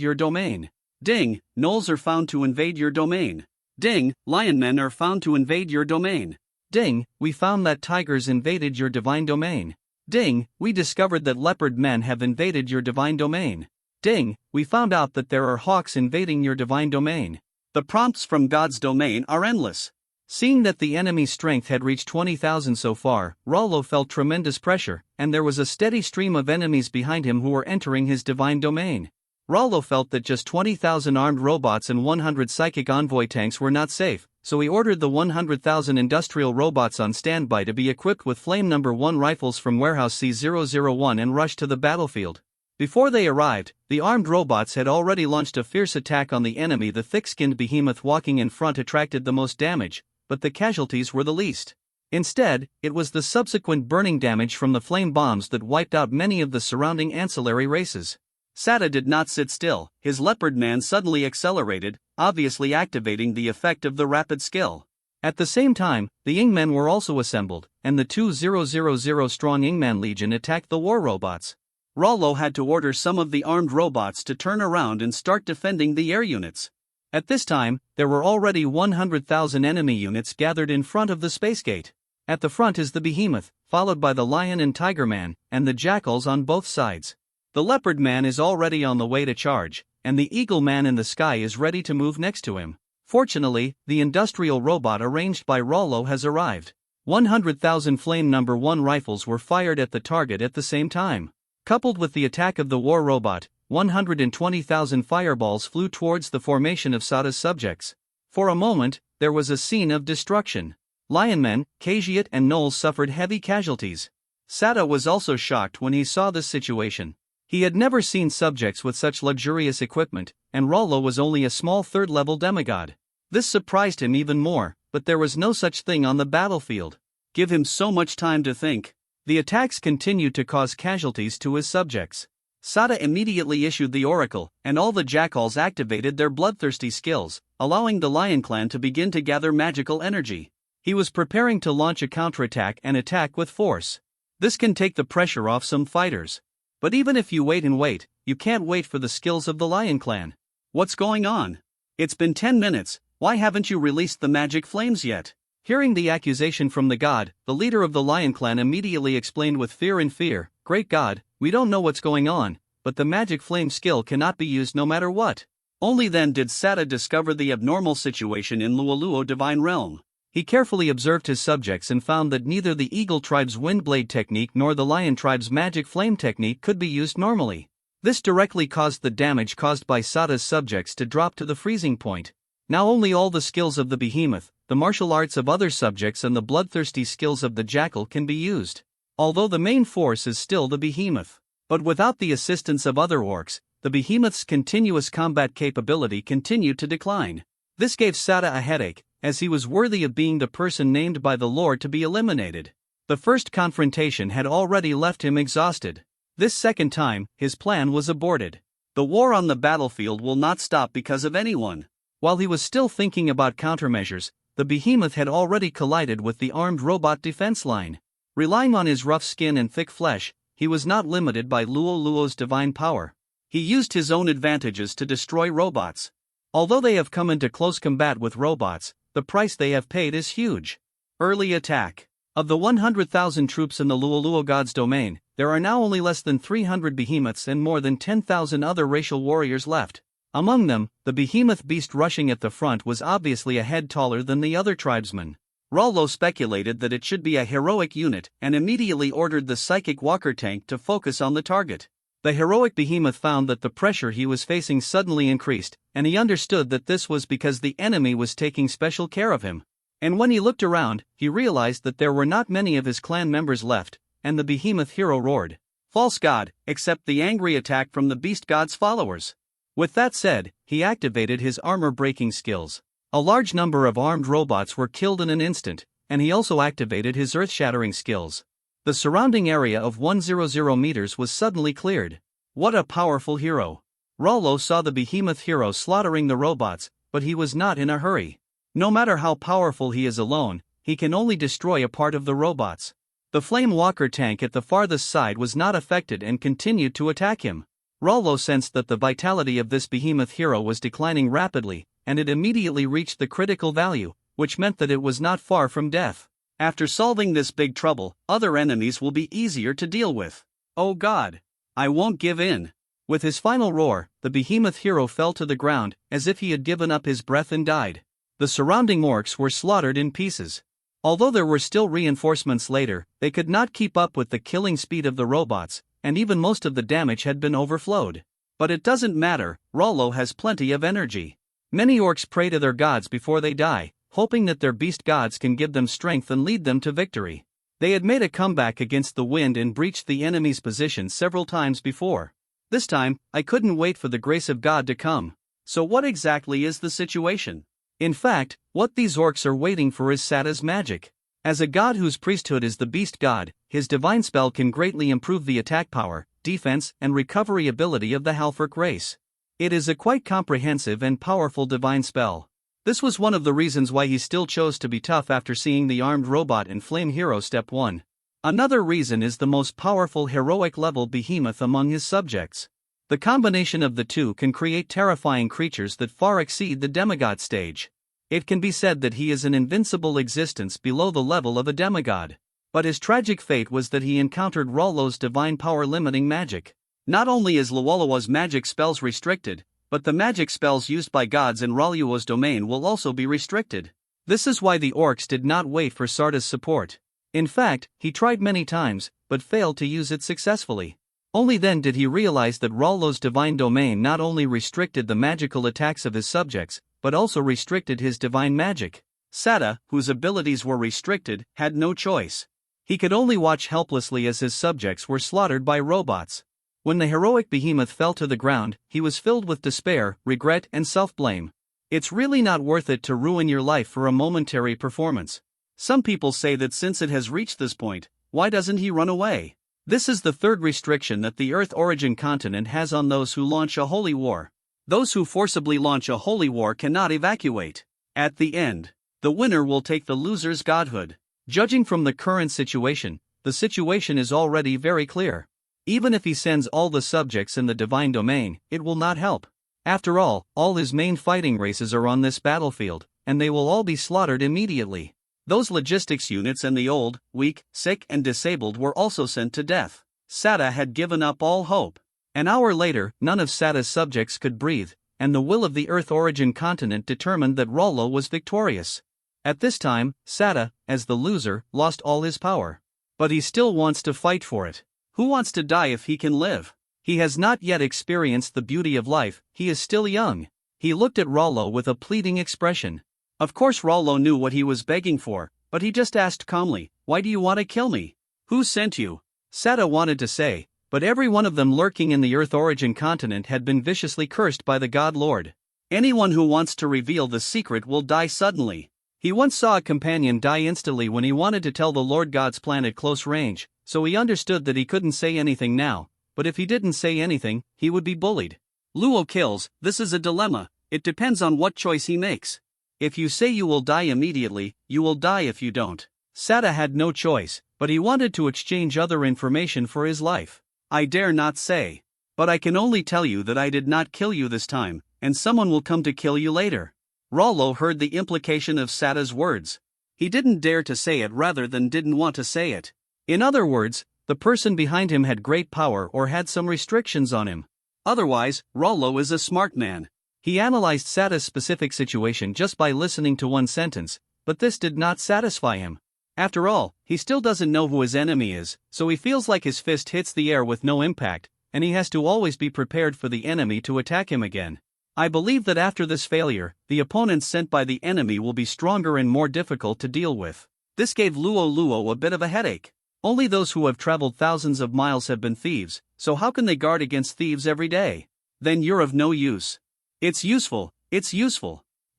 your domain. Ding, gnolls are found to invade your domain. Ding, lionmen are found to invade your domain. Ding, we found that tigers invaded your divine domain. Ding, we discovered that leopard men have invaded your divine domain. Ding, we found out that there are hawks invading your divine domain. The prompts from God's domain are endless. Seeing that the enemy's strength had reached 20,000 so far, Rollo felt tremendous pressure, and there was a steady stream of enemies behind him who were entering his divine domain. Rollo felt that just 20,000 armed robots and 100 psychic envoy tanks were not safe, so he ordered the 100,000 industrial robots on standby to be equipped with Flame No. 1 rifles from Warehouse C001 and rushed to the battlefield. Before they arrived, the armed robots had already launched a fierce attack on the enemy. The thick-skinned behemoth walking in front attracted the most damage, but the casualties were the least. Instead, it was the subsequent burning damage from the flame bombs that wiped out many of the surrounding ancillary races. Sada did not sit still. His leopard man suddenly accelerated, obviously activating the effect of the rapid skill. At the same time, the Ingmen were also assembled, and the 2,000-strong Ingman Legion attacked the war robots. Rollo had to order some of the armed robots to turn around and start defending the air units. At this time, there were already 100,000 enemy units gathered in front of the space gate. At the front is the behemoth, followed by the lion and tiger man, and the jackals on both sides. The leopard man is already on the way to charge, and the eagle man in the sky is ready to move next to him. Fortunately, the industrial robot arranged by Rollo has arrived. 100,000 Flame No. 1 rifles were fired at the target at the same time. Coupled with the attack of the war robot, 120,000 fireballs flew towards the formation of Sada's subjects. For a moment, there was a scene of destruction. Lionmen, Khajiit and gnolls suffered heavy casualties. Sada was also shocked when he saw this situation. He had never seen subjects with such luxurious equipment, and Rollo was only a small third-level demigod. This surprised him even more, but there was no such thing on the battlefield. Give him so much time to think. The attacks continued to cause casualties to his subjects. Sada immediately issued the oracle, and all the jackals activated their bloodthirsty skills, allowing the Lion Clan to begin to gather magical energy. He was preparing to launch a counterattack and attack with force. This can take the pressure off some fighters. But even if you wait and wait, you can't wait for the skills of the Lion Clan. What's going on? It's been 10 minutes, why haven't you released the magic flames yet? Hearing the accusation from the god, the leader of the Lion Clan immediately explained with fear, "Great God, we don't know what's going on, but the magic flame skill cannot be used no matter what." Only then did Sada discover the abnormal situation in Luoluo Divine Realm. He carefully observed his subjects and found that neither the Eagle tribe's Windblade technique nor the Lion tribe's magic flame technique could be used normally. This directly caused the damage caused by Sada's subjects to drop to the freezing point. Now only all the skills of the behemoth, the martial arts of other subjects and the bloodthirsty skills of the jackal can be used. Although the main force is still the behemoth. But without the assistance of other orcs, the behemoth's continuous combat capability continued to decline. This gave Sada a headache, as he was worthy of being the person named by the Lord to be eliminated. The first confrontation had already left him exhausted. This second time, his plan was aborted. The war on the battlefield will not stop because of anyone. While he was still thinking about countermeasures, the behemoth had already collided with the armed robot defense line. Relying on his rough skin and thick flesh, he was not limited by Luoluo's divine power. He used his own advantages to destroy robots. Although they have come into close combat with robots, the price they have paid is huge. Early attack. Of the 100,000 troops in the Luoluo god's domain, there are now only less than 300 behemoths and more than 10,000 other racial warriors left. Among them, the behemoth beast rushing at the front was obviously a head taller than the other tribesmen. Rollo speculated that it should be a heroic unit and immediately ordered the psychic walker tank to focus on the target. The heroic behemoth found that the pressure he was facing suddenly increased, and he understood that this was because the enemy was taking special care of him. And when he looked around, he realized that there were not many of his clan members left, and the behemoth hero roared, "False god, accept the angry attack from the beast god's followers." With that said, he activated his armor-breaking skills. A large number of armed robots were killed in an instant, and he also activated his earth-shattering skills. The surrounding area of 100 meters was suddenly cleared. What a powerful hero! Rollo saw the behemoth hero slaughtering the robots, but he was not in a hurry. No matter how powerful he is alone, he can only destroy a part of the robots. The Flame Walker tank at the farthest side was not affected and continued to attack him. Rollo sensed that the vitality of this behemoth hero was declining rapidly, and it immediately reached the critical value, which meant that it was not far from death. After solving this big trouble, other enemies will be easier to deal with. Oh God! I won't give in. With his final roar, the behemoth hero fell to the ground, as if he had given up his breath and died. The surrounding orcs were slaughtered in pieces. Although there were still reinforcements later, they could not keep up with the killing speed of the robots, and even most of the damage had been overflowed. But it doesn't matter, Rollo has plenty of energy. Many orcs pray to their gods before they die, hoping that their beast gods can give them strength and lead them to victory. They had made a comeback against the wind and breached the enemy's position several times before. This time, I couldn't wait for the grace of God to come. So what exactly is the situation? In fact, what these orcs are waiting for is Sata's magic. As a god whose priesthood is the beast god, his divine spell can greatly improve the attack power, defense, and recovery ability of the Halforc race. It is a quite comprehensive and powerful divine spell. This was one of the reasons why he still chose to be tough after seeing the armed robot in Flame Hero Step 1. Another reason is the most powerful heroic level behemoth among his subjects. The combination of the two can create terrifying creatures that far exceed the demigod stage. It can be said that he is an invincible existence below the level of a demigod. But his tragic fate was that he encountered Rollo's divine power limiting magic. Not only is Luolo's magic spells restricted, but the magic spells used by gods in Rollo's domain will also be restricted. This is why the orcs did not wait for Sarda's support. In fact, he tried many times, but failed to use it successfully. Only then did he realize that Rollo's divine domain not only restricted the magical attacks of his subjects, but also restricted his divine magic. Sada, whose abilities were restricted, had no choice. He could only watch helplessly as his subjects were slaughtered by robots. When the heroic behemoth fell to the ground, he was filled with despair, regret, and self-blame. It's really not worth it to ruin your life for a momentary performance. Some people say that since it has reached this point, why doesn't he run away? This is the third restriction that the Earth Origin continent has on those who launch a holy war. Those who forcibly launch a holy war cannot evacuate. At the end, the winner will take the loser's godhood. Judging from the current situation, the situation is already very clear. Even if he sends all the subjects in the divine domain, it will not help. After all his main fighting races are on this battlefield, and they will all be slaughtered immediately. Those logistics units and the old, weak, sick and disabled were also sent to death. Sada had given up all hope. An hour later, none of Sada's subjects could breathe, and the will of the Earth Origin continent determined that Rollo was victorious. At this time, Sada, as the loser, lost all his power. But he still wants to fight for it. Who wants to die if he can live? He has not yet experienced the beauty of life, he is still young. He looked at Rollo with a pleading expression. Of course Rollo knew what he was begging for, but he just asked calmly, "Why do you want to kill me? Who sent you?" Sada wanted to say, but every one of them lurking in the Earth Origin continent had been viciously cursed by the God Lord. Anyone who wants to reveal the secret will die suddenly. He once saw a companion die instantly when he wanted to tell the Lord God's plan at close range, so he understood that he couldn't say anything now, but if he didn't say anything, he would be bullied. Luo kills, this is a dilemma, it depends on what choice he makes. If you say you will die immediately, you will die if you don't. Sada had no choice, but he wanted to exchange other information for his life. I dare not say. But I can only tell you that I did not kill you this time, and someone will come to kill you later. Rollo heard the implication of Sada's words. He didn't dare to say it rather than didn't want to say it. In other words, the person behind him had great power or had some restrictions on him. Otherwise, Rollo is a smart man. He analyzed Sada's specific situation just by listening to one sentence, but this did not satisfy him. After all, he still doesn't know who his enemy is, so he feels like his fist hits the air with no impact, and he has to always be prepared for the enemy to attack him again. I believe that after this failure, the opponents sent by the enemy will be stronger and more difficult to deal with. This gave Luo a bit of a headache. Only those who have traveled thousands of miles have been thieves, so how can they guard against thieves every day? Then you're of no use. It's useful.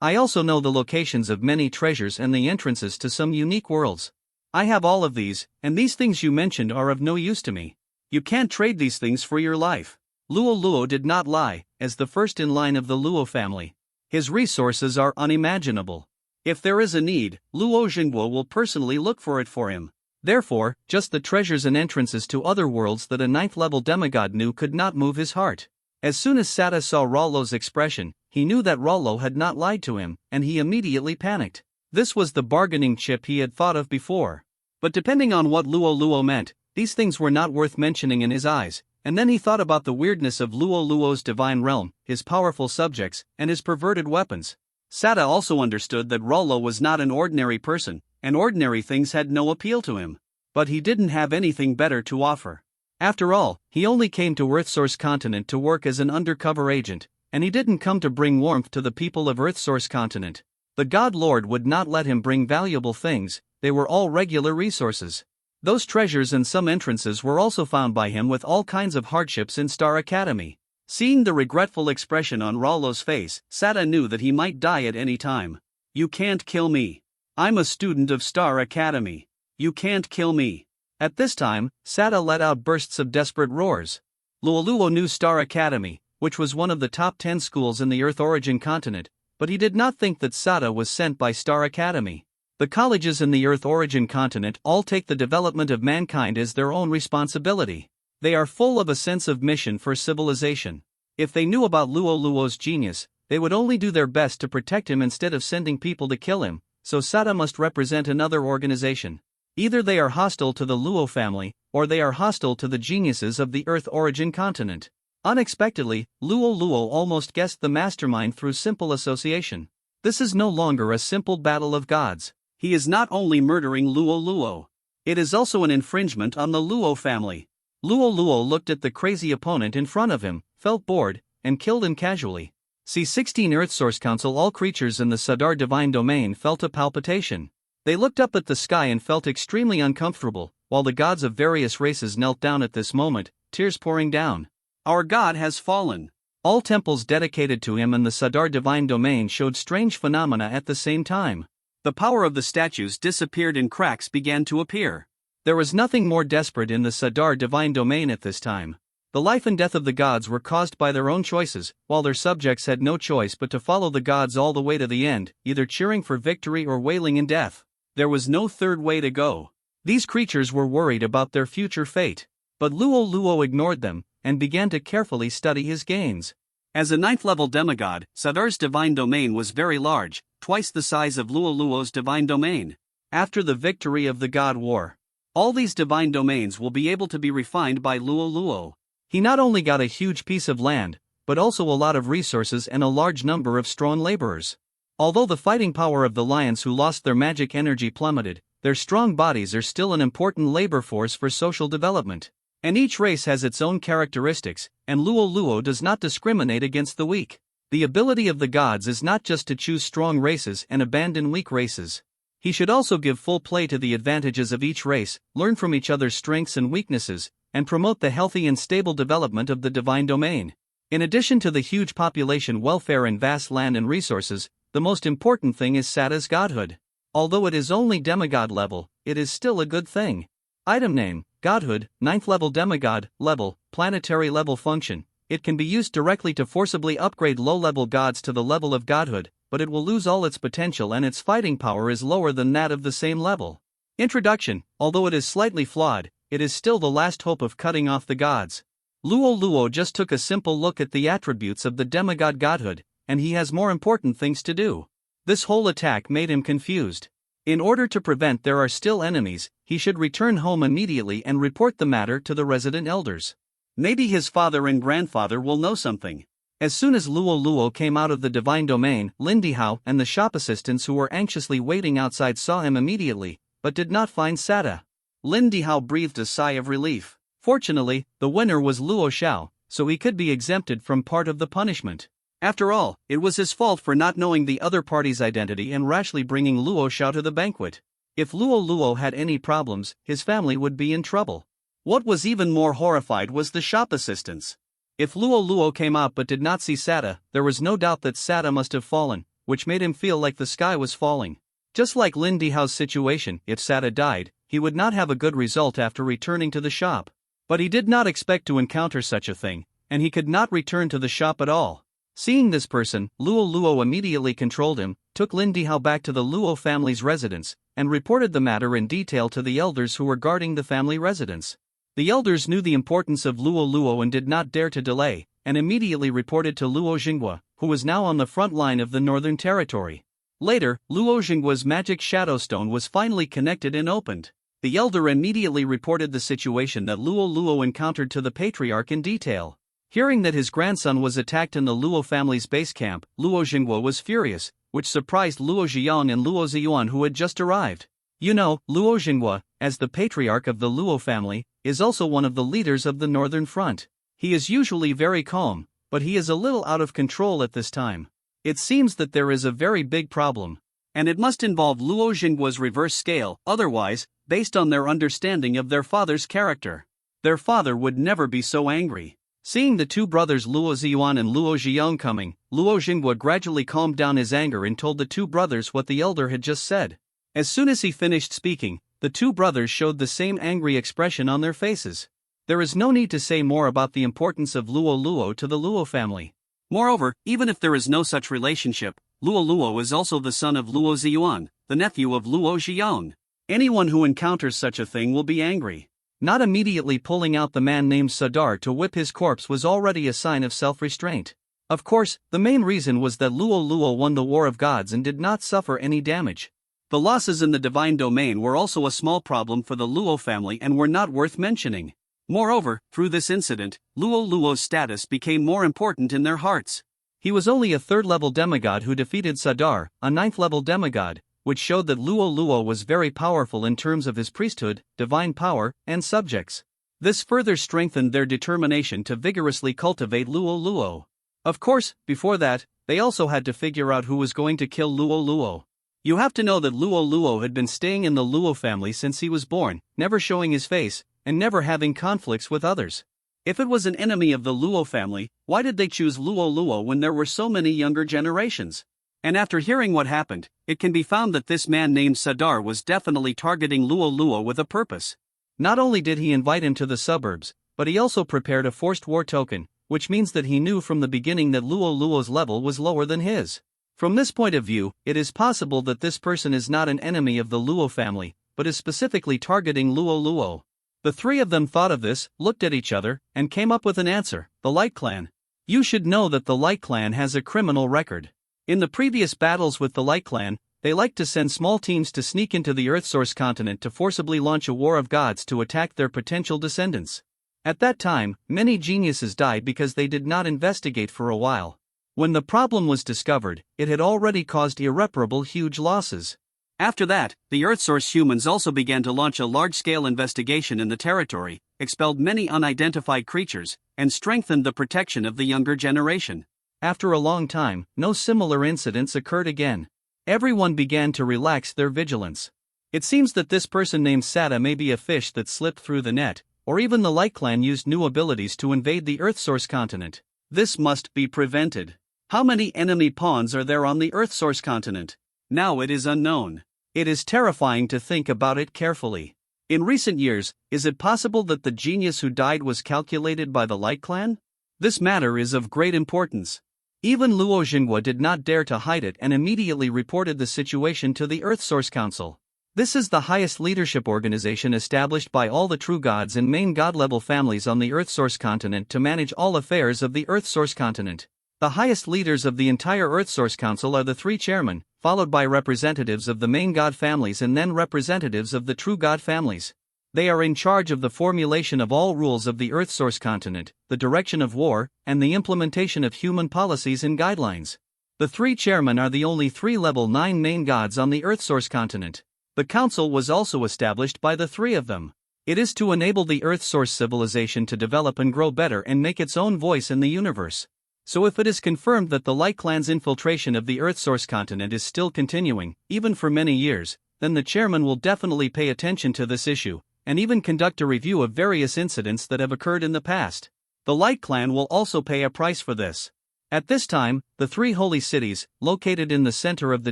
I also know the locations of many treasures and the entrances to some unique worlds. I have all of these, and these things you mentioned are of no use to me. You can't trade these things for your life. Luo did not lie, as the first in line of the Luo family. His resources are unimaginable. If there is a need, Luo Zhengguo will personally look for it for him. Therefore, just the treasures and entrances to other worlds that a 9th-level demigod knew could not move his heart. As soon as Sada saw Rollo's expression, he knew that Rollo had not lied to him, and he immediately panicked. This was the bargaining chip he had thought of before. But depending on what Luo meant, these things were not worth mentioning in his eyes, and then he thought about the weirdness of Luo's divine realm, his powerful subjects, and his perverted weapons. Sada also understood that Rollo was not an ordinary person, and ordinary things had no appeal to him. But he didn't have anything better to offer. After all, he only came to Earthsource Continent to work as an undercover agent, and he didn't come to bring warmth to the people of Earthsource Continent. The God Lord would not let him bring valuable things, they were all regular resources. Those treasures and some entrances were also found by him with all kinds of hardships in Star Academy. Seeing the regretful expression on Rollo's face, Sada knew that he might die at any time. You can't kill me. I'm a student of Star Academy. You can't kill me. At this time, Sada let out bursts of desperate roars. Luo knew Star Academy, which was one of the top 10 schools in the Earth origin continent, but he did not think that Sada was sent by Star Academy. The colleges in the Earth origin continent all take the development of mankind as their own responsibility. They are full of a sense of mission for civilization. If they knew about Luo's genius, they would only do their best to protect him instead of sending people to kill him, so Sada must represent another organization. Either they are hostile to the Luo family, or they are hostile to the geniuses of the Earth origin continent. Unexpectedly, Luo almost guessed the mastermind through simple association. This is no longer a simple battle of gods. He is not only murdering Luo. It is also an infringement on the Luo family. Luo looked at the crazy opponent in front of him, felt bored, and killed him casually. C16 Earthsource Council. All creatures in the Sadar divine domain felt a palpitation. They looked up at the sky and felt extremely uncomfortable, while the gods of various races knelt down at this moment, tears pouring down. Our god has fallen. All temples dedicated to him in the Sadar divine domain showed strange phenomena at the same time. The power of the statues disappeared and cracks began to appear. There was nothing more desperate in the Sadar divine domain at this time. The life and death of the gods were caused by their own choices, while their subjects had no choice but to follow the gods all the way to the end, either cheering for victory or wailing in death. There was no third way to go. These creatures were worried about their future fate. But Luo ignored them, and began to carefully study his gains. As a 9th-level demigod, Sadar's divine domain was very large, twice the size of Luo's divine domain. After the victory of the God War, all these divine domains will be able to be refined by Luo. He not only got a huge piece of land, but also a lot of resources and a large number of strong laborers. Although the fighting power of the lions who lost their magic energy plummeted, their strong bodies are still an important labor force for social development. And each race has its own characteristics, and Luo does not discriminate against the weak. The ability of the gods is not just to choose strong races and abandon weak races. He should also give full play to the advantages of each race, learn from each other's strengths and weaknesses, and promote the healthy and stable development of the divine domain. In addition to the huge population welfare and vast land and resources, the most important thing is Sada's godhood. Although it is only demigod level, it is still a good thing. Item name, Godhood, 9th level demigod, level, planetary level function. It can be used directly to forcibly upgrade low-level gods to the level of godhood, but it will lose all its potential and its fighting power is lower than that of the same level. Introduction. Although it is slightly flawed, it is still the last hope of cutting off the gods. Luo just took a simple look at the attributes of the demigod godhood, and he has more important things to do. This whole attack made him confused. In order to prevent there are still enemies, he should return home immediately and report the matter to the resident elders. Maybe his father and grandfather will know something. As soon as Luo came out of the divine domain, Lin Dihao and the shop assistants who were anxiously waiting outside saw him immediately, but did not find Sada. Lin Dihao breathed a sigh of relief. Fortunately, the winner was Luo Xiao, so he could be exempted from part of the punishment. After all, it was his fault for not knowing the other party's identity and rashly bringing Luo Xiao to the banquet. If Luo had any problems, his family would be in trouble. What was even more horrified was the shop assistants. If Luo came out but did not see Sada, there was no doubt that Sada must have fallen, which made him feel like the sky was falling. Just like Lin Dihao's situation, if Sada died, he would not have a good result after returning to the shop. But he did not expect to encounter such a thing, and he could not return to the shop at all. Seeing this person, Luo Luo immediately controlled him, took Lin Dihao back to the Luo family's residence, and reported the matter in detail to the elders who were guarding the family residence. The elders knew the importance of Luo Luo and did not dare to delay, and immediately reported to Luo Xinghua, who was now on the front line of the Northern Territory. Later, Luo Xinghua's magic shadow stone was finally connected and opened. The elder immediately reported the situation that Luo Luo encountered to the patriarch in detail. Hearing that his grandson was attacked in the Luo family's base camp, Luo Xinghua was furious, which surprised Luo Ziyang and Luo Ziyuan, who had just arrived. You know, Luo Xinghua, as the patriarch of the Luo family, is also one of the leaders of the Northern Front. He is usually very calm, but he is a little out of control at this time. It seems that there is a very big problem, and it must involve Luo Xinghua's reverse scale, otherwise, based on their understanding of their father's character, their father would never be so angry. Seeing the two brothers Luo Ziyuan and Luo Ziyang coming, Luo Xinghua gradually calmed down his anger and told the two brothers what the elder had just said. As soon as he finished speaking, the two brothers showed the same angry expression on their faces. There is no need to say more about the importance of Luo Luo to the Luo family. Moreover, even if there is no such relationship, Luo Luo is also the son of Luo Ziyuan, the nephew of Luo Ziyang. Anyone who encounters such a thing will be angry. Not immediately pulling out the man named Sadar to whip his corpse was already a sign of self-restraint. Of course, the main reason was that Luo Luo won the War of Gods and did not suffer any damage. The losses in the divine domain were also a small problem for the Luo family and were not worth mentioning. Moreover, through this incident, Luo Luo's status became more important in their hearts. He was only a third-level demigod who defeated Sadar, a ninth-level demigod, which showed that Luo Luo was very powerful in terms of his priesthood, divine power, and subjects. This further strengthened their determination to vigorously cultivate Luo Luo. Of course, before that, they also had to figure out who was going to kill Luo Luo. You have to know that Luo Luo had been staying in the Luo family since he was born, never showing his face, and never having conflicts with others. If it was an enemy of the Luo family, why did they choose Luo Luo when there were so many younger generations? And after hearing what happened, it can be found that this man named Sadar was definitely targeting Luo Luo with a purpose. Not only did he invite him to the suburbs, but he also prepared a forced war token, which means that he knew from the beginning that Luo Luo's level was lower than his. From this point of view, it is possible that this person is not an enemy of the Luo family, but is specifically targeting Luo Luo. The three of them thought of this, looked at each other, and came up with an answer: the Light Clan. You should know that the Light Clan has a criminal record. In the previous battles with the Light Clan, they liked to send small teams to sneak into the Earthsource continent to forcibly launch a war of gods to attack their potential descendants. At that time, many geniuses died because they did not investigate for a while. When the problem was discovered, it had already caused irreparable huge losses. After that, the Earthsource humans also began to launch a large-scale investigation in the territory, expelled many unidentified creatures, and strengthened the protection of the younger generation. After a long time, no similar incidents occurred again. Everyone began to relax their vigilance. It seems that this person named Sada may be a fish that slipped through the net, or even the Light Clan used new abilities to invade the Earthsource continent. This must be prevented. How many enemy pawns are there on the Earthsource continent? Now it is unknown. It is terrifying to think about it carefully. In recent years, is it possible that the genius who died was calculated by the Light Clan? This matter is of great importance. Even Luo Xinghua did not dare to hide it and immediately reported the situation to the Earthsource Council. This is the highest leadership organization established by all the true gods and main god-level families on the Earthsource continent to manage all affairs of the Earthsource continent. The highest leaders of the entire Earthsource Council are the three chairmen, followed by representatives of the main god families and then representatives of the true god families. They are in charge of the formulation of all rules of the Earthsource continent, the direction of war, and the implementation of human policies and guidelines. The three chairmen are the only three level 9 main gods on the Earthsource continent. The council was also established by the three of them. It is to enable the Earthsource civilization to develop and grow better and make its own voice in the universe. So if it is confirmed that the Light Clan's infiltration of the Earthsource continent is still continuing, even for many years, then the chairman will definitely pay attention to this issue, and even conduct a review of various incidents that have occurred in the past. The Light Clan will also pay a price for this. At this time, the three holy cities, located in the center of the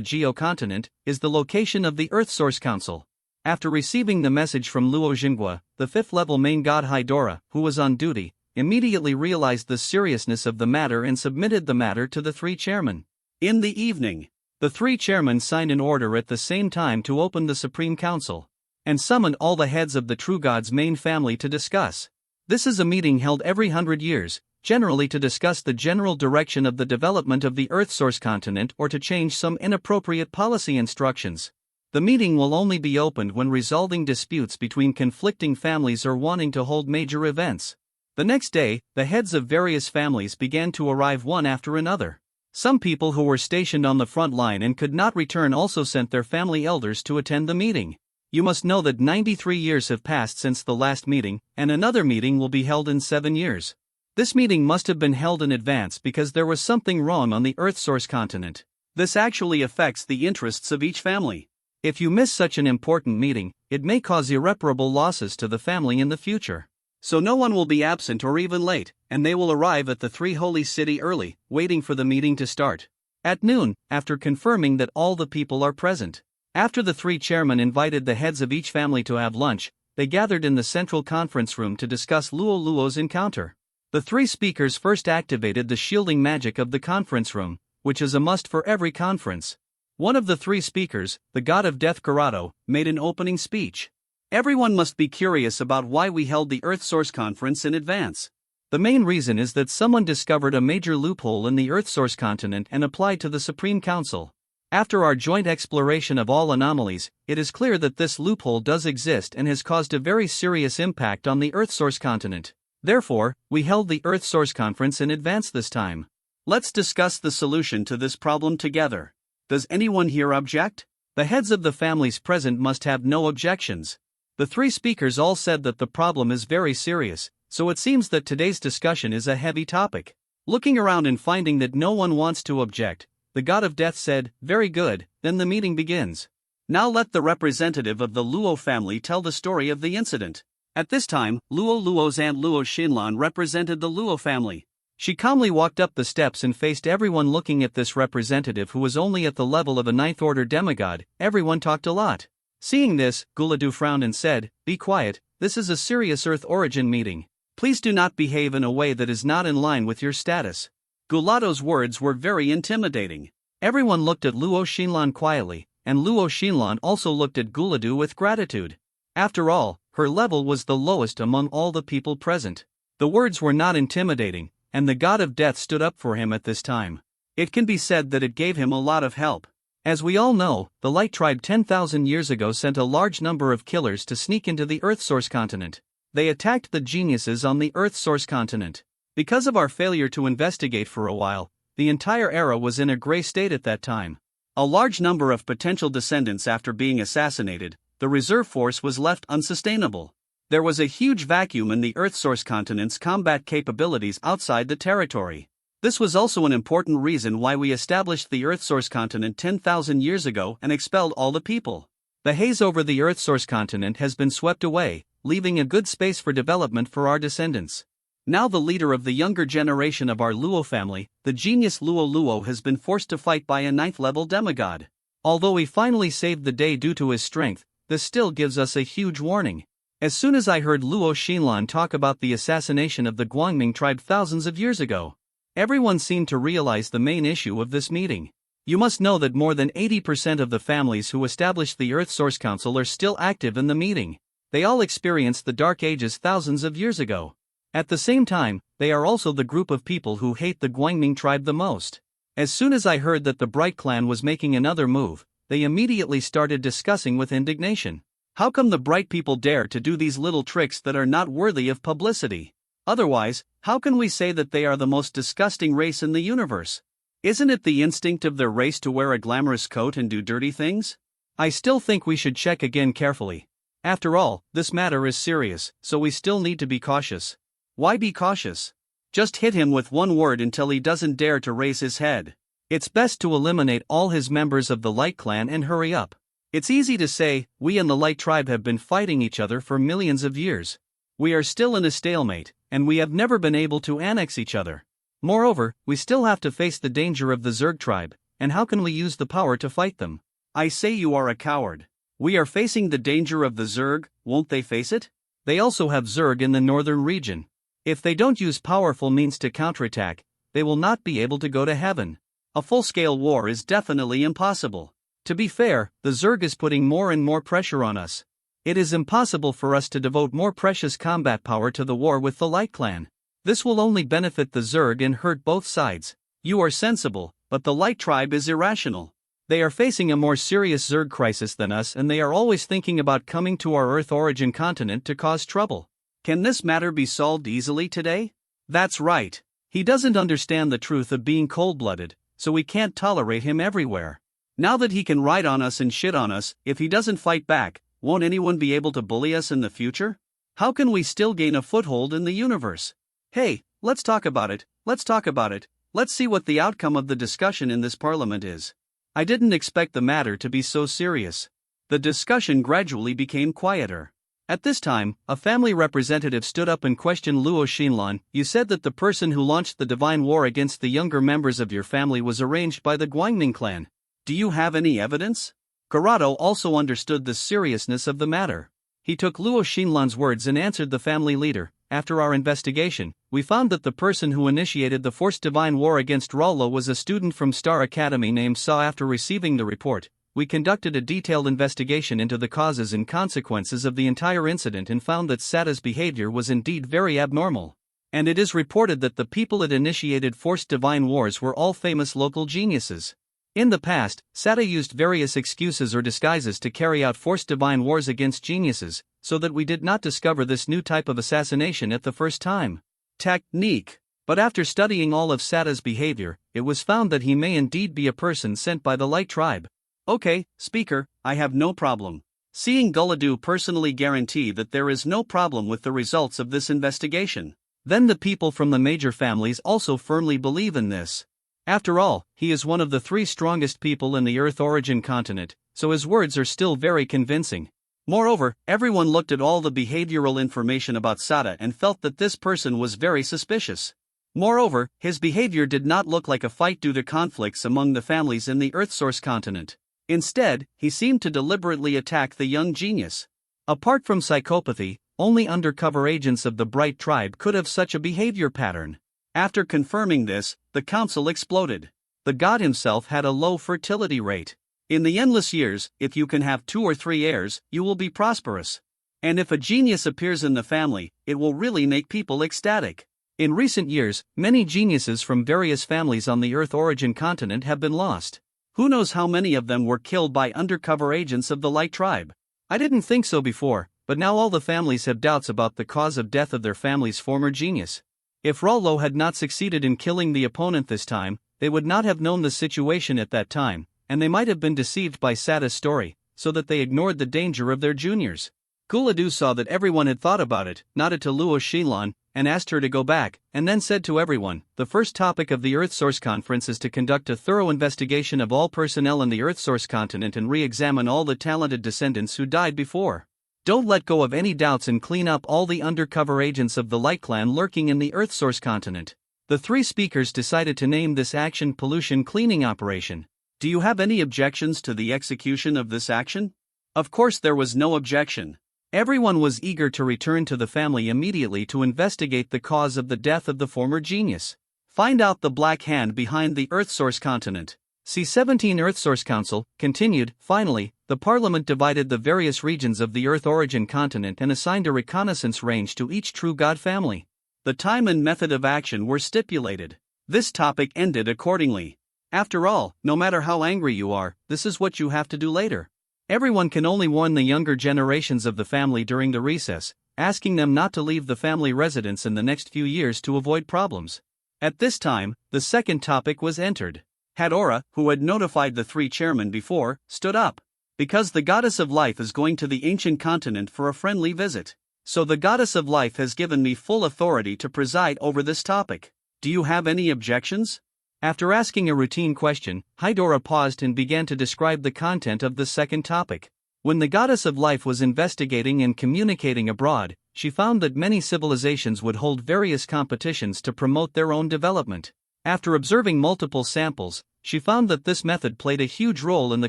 Geo continent, is the location of the Earthsource Council. After receiving the message from Luo Xinghua, the 5th level main god Haidora, who was on duty, immediately realized the seriousness of the matter and submitted the matter to the three chairmen. In the evening, the three chairmen signed an order at the same time to open the Supreme Council and summoned all the heads of the True God's main family to discuss. This is a meeting held every 100 years, generally to discuss the general direction of the development of the Earth source continent or to change some inappropriate policy instructions. The meeting will only be opened when resolving disputes between conflicting families or wanting to hold major events. The next day, the heads of various families began to arrive one after another. Some people who were stationed on the front line and could not return also sent their family elders to attend the meeting. You must know that 93 years have passed since the last meeting, and another meeting will be held in 7 years. This meeting must have been held in advance because there was something wrong on the Earth source continent. This actually affects the interests of each family. If you miss such an important meeting, it may cause irreparable losses to the family in the future. So no one will be absent or even late, and they will arrive at the Three Holy City early, waiting for the meeting to start. At noon, after confirming that all the people are present. After the three chairmen invited the heads of each family to have lunch, they gathered in the central conference room to discuss Luo Luo's encounter. The three speakers first activated the shielding magic of the conference room, which is a must for every conference. One of the three speakers, the god of death Karato, made an opening speech. Everyone must be curious about why we held the Earth Source Conference in advance. The main reason is that someone discovered a major loophole in the Earth Source continent and applied to the Supreme Council. After our joint exploration of all anomalies, it is clear that this loophole does exist and has caused a very serious impact on the Earth Source continent. Therefore, we held the Earth Source Conference in advance this time. Let's discuss the solution to this problem together. Does anyone here object? The heads of the families present must have no objections. The three speakers all said that the problem is very serious, so it seems that today's discussion is a heavy topic. Looking around and finding that no one wants to object, the god of death said, "Very good," then the meeting begins. Now let the representative of the Luo family tell the story of the incident. At this time, Luo Luo's aunt Luo Xinlan represented the Luo family. She calmly walked up the steps and faced everyone. Looking at this representative who was only at the level of a ninth-order demigod, everyone talked a lot. Seeing this, Guladu frowned and said, "Be quiet, this is a serious Earth origin meeting. Please do not behave in a way that is not in line with your status." Gulado's words were very intimidating. Everyone looked at Luo Xinlan quietly, and Luo Xinlan also looked at Guladu with gratitude. After all, her level was the lowest among all the people present. The words were not intimidating, and the god of death stood up for him at this time. It can be said that it gave him a lot of help. As we all know, the Light Tribe 10,000 years ago sent a large number of killers to sneak into the Earth Source continent. They attacked the geniuses on the Earth Source continent. Because of our failure to investigate for a while, the entire era was in a gray state at that time. A large number of potential descendants after being assassinated, the reserve force was left unsustainable. There was a huge vacuum in the Earth Source continent's combat capabilities outside the territory. This was also an important reason why we established the Earth Source continent 10,000 years ago and expelled all the people. The haze over the Earth Source continent has been swept away, leaving a good space for development for our descendants. Now the leader of the younger generation of our Luo family, the genius Luo Luo, has been forced to fight by a 9th-level demigod. Although he finally saved the day due to his strength, this still gives us a huge warning. As soon as I heard Luo Xinlan talk about the assassination of the Guangming tribe thousands of years ago, everyone seemed to realize the main issue of this meeting. You must know that more than 80% of the families who established the Earth Source Council are still active in the meeting. They all experienced the Dark Ages thousands of years ago. At the same time, they are also the group of people who hate the Guangming tribe the most. As soon as I heard that the Bright clan was making another move, they immediately started discussing with indignation. How come the Bright people dare to do these little tricks that are not worthy of publicity? Otherwise, how can we say that they are the most disgusting race in the universe? Isn't it the instinct of their race to wear a glamorous coat and do dirty things? I still think we should check again carefully. After all, this matter is serious, so we still need to be cautious. Why be cautious? Just hit him with one word until he doesn't dare to raise his head. It's best to eliminate all his members of the Light clan and hurry up. It's easy to say, we and the Light tribe have been fighting each other for millions of years. We are still in a stalemate, and we have never been able to annex each other. Moreover, we still have to face the danger of the Zerg tribe, and how can we use the power to fight them? I say you are a coward. We are facing the danger of the Zerg, won't they face it? They also have Zerg in the northern region. If they don't use powerful means to counterattack, they will not be able to go to heaven. A full-scale war is definitely impossible. To be fair, the Zerg is putting more and more pressure on us. It is impossible for us to devote more precious combat power to the war with the Light Clan. This will only benefit the Zerg and hurt both sides. You are sensible, but the Light Tribe is irrational. They are facing a more serious Zerg crisis than us, and they are always thinking about coming to our Earth origin continent to cause trouble. Can this matter be solved easily today? That's right. He doesn't understand the truth of being cold-blooded, so we can't tolerate him everywhere. Now that he can ride on us and shit on us, if he doesn't fight back, won't anyone be able to bully us in the future? How can we still gain a foothold in the universe? Hey, let's talk about it, let's see what the outcome of the discussion in this parliament is. I didn't expect the matter to be so serious. The discussion gradually became quieter. At this time, a family representative stood up and questioned Luo Xinlan. You said that the person who launched the divine war against the younger members of your family was arranged by the Guangming clan. Do you have any evidence? Corrado also understood the seriousness of the matter. He took Luo Xinlan's words and answered the family leader. After our investigation, we found that the person who initiated the forced divine war against Rollo was a student from Star Academy named Sa. After receiving the report, we conducted a detailed investigation into the causes and consequences of the entire incident and found that Sada's behavior was indeed very abnormal. And it is reported that the people that initiated forced divine wars were all famous local geniuses. In the past, Sada used various excuses or disguises to carry out forced divine wars against geniuses, so that we did not discover this new type of assassination at the first time. Technique. But after studying all of Sada's behavior, it was found that he may indeed be a person sent by the Light Tribe. Okay, Speaker, I have no problem. Seeing Guladu personally guarantee that there is no problem with the results of this investigation. Then the people from the major families also firmly believe in this. After all, he is one of the 3 strongest people in the Earth origin continent, so his words are still very convincing. Moreover, everyone looked at all the behavioral information about Sada and felt that this person was very suspicious. Moreover, his behavior did not look like a fight due to conflicts among the families in the Earth source continent. Instead, he seemed to deliberately attack the young genius. Apart from psychopathy, only undercover agents of the Bright Tribe could have such a behavior pattern. After confirming this, the council exploded. The god himself had a low fertility rate. In the endless years, if you can have 2 or 3 heirs, you will be prosperous. And if a genius appears in the family, it will really make people ecstatic. In recent years, many geniuses from various families on the Earth origin continent have been lost. Who knows how many of them were killed by undercover agents of the Light Tribe? I didn't think so before, but now all the families have doubts about the cause of death of their family's former genius. If Rollo had not succeeded in killing the opponent this time, they would not have known the situation at that time, and they might have been deceived by Sada's story, so that they ignored the danger of their juniors. Guladu saw that everyone had thought about it, nodded to Luo Xinlan, and asked her to go back, and then said to everyone, the first topic of the Earth Source Conference is to conduct a thorough investigation of all personnel in the Earth Source continent and re-examine all the talented descendants who died before. Don't let go of any doubts and clean up all the undercover agents of the Light Clan lurking in the Earth Source continent. The 3 speakers decided to name this action Pollution Cleaning Operation. Do you have any objections to the execution of this action? Of course there was no objection. Everyone was eager to return to the family immediately to investigate the cause of the death of the former genius. Find out the black hand behind the Earth Source continent. C-17 Earth Source Council continued. Finally, the Parliament divided the various regions of the Earth origin continent and assigned a reconnaissance range to each True God family. The time and method of action were stipulated. This topic ended accordingly. After all, no matter how angry you are, this is what you have to do later. Everyone can only warn the younger generations of the family during the recess, asking them not to leave the family residence in the next few years to avoid problems. At this time, the second topic was entered. Hadora, who had notified the 3 chairmen before, stood up. Because the Goddess of Life is going to the ancient continent for a friendly visit. So the Goddess of Life has given me full authority to preside over this topic. Do you have any objections? After asking a routine question, Hydora paused and began to describe the content of the second topic. When the Goddess of Life was investigating and communicating abroad, she found that many civilizations would hold various competitions to promote their own development. After observing multiple samples, she found that this method played a huge role in the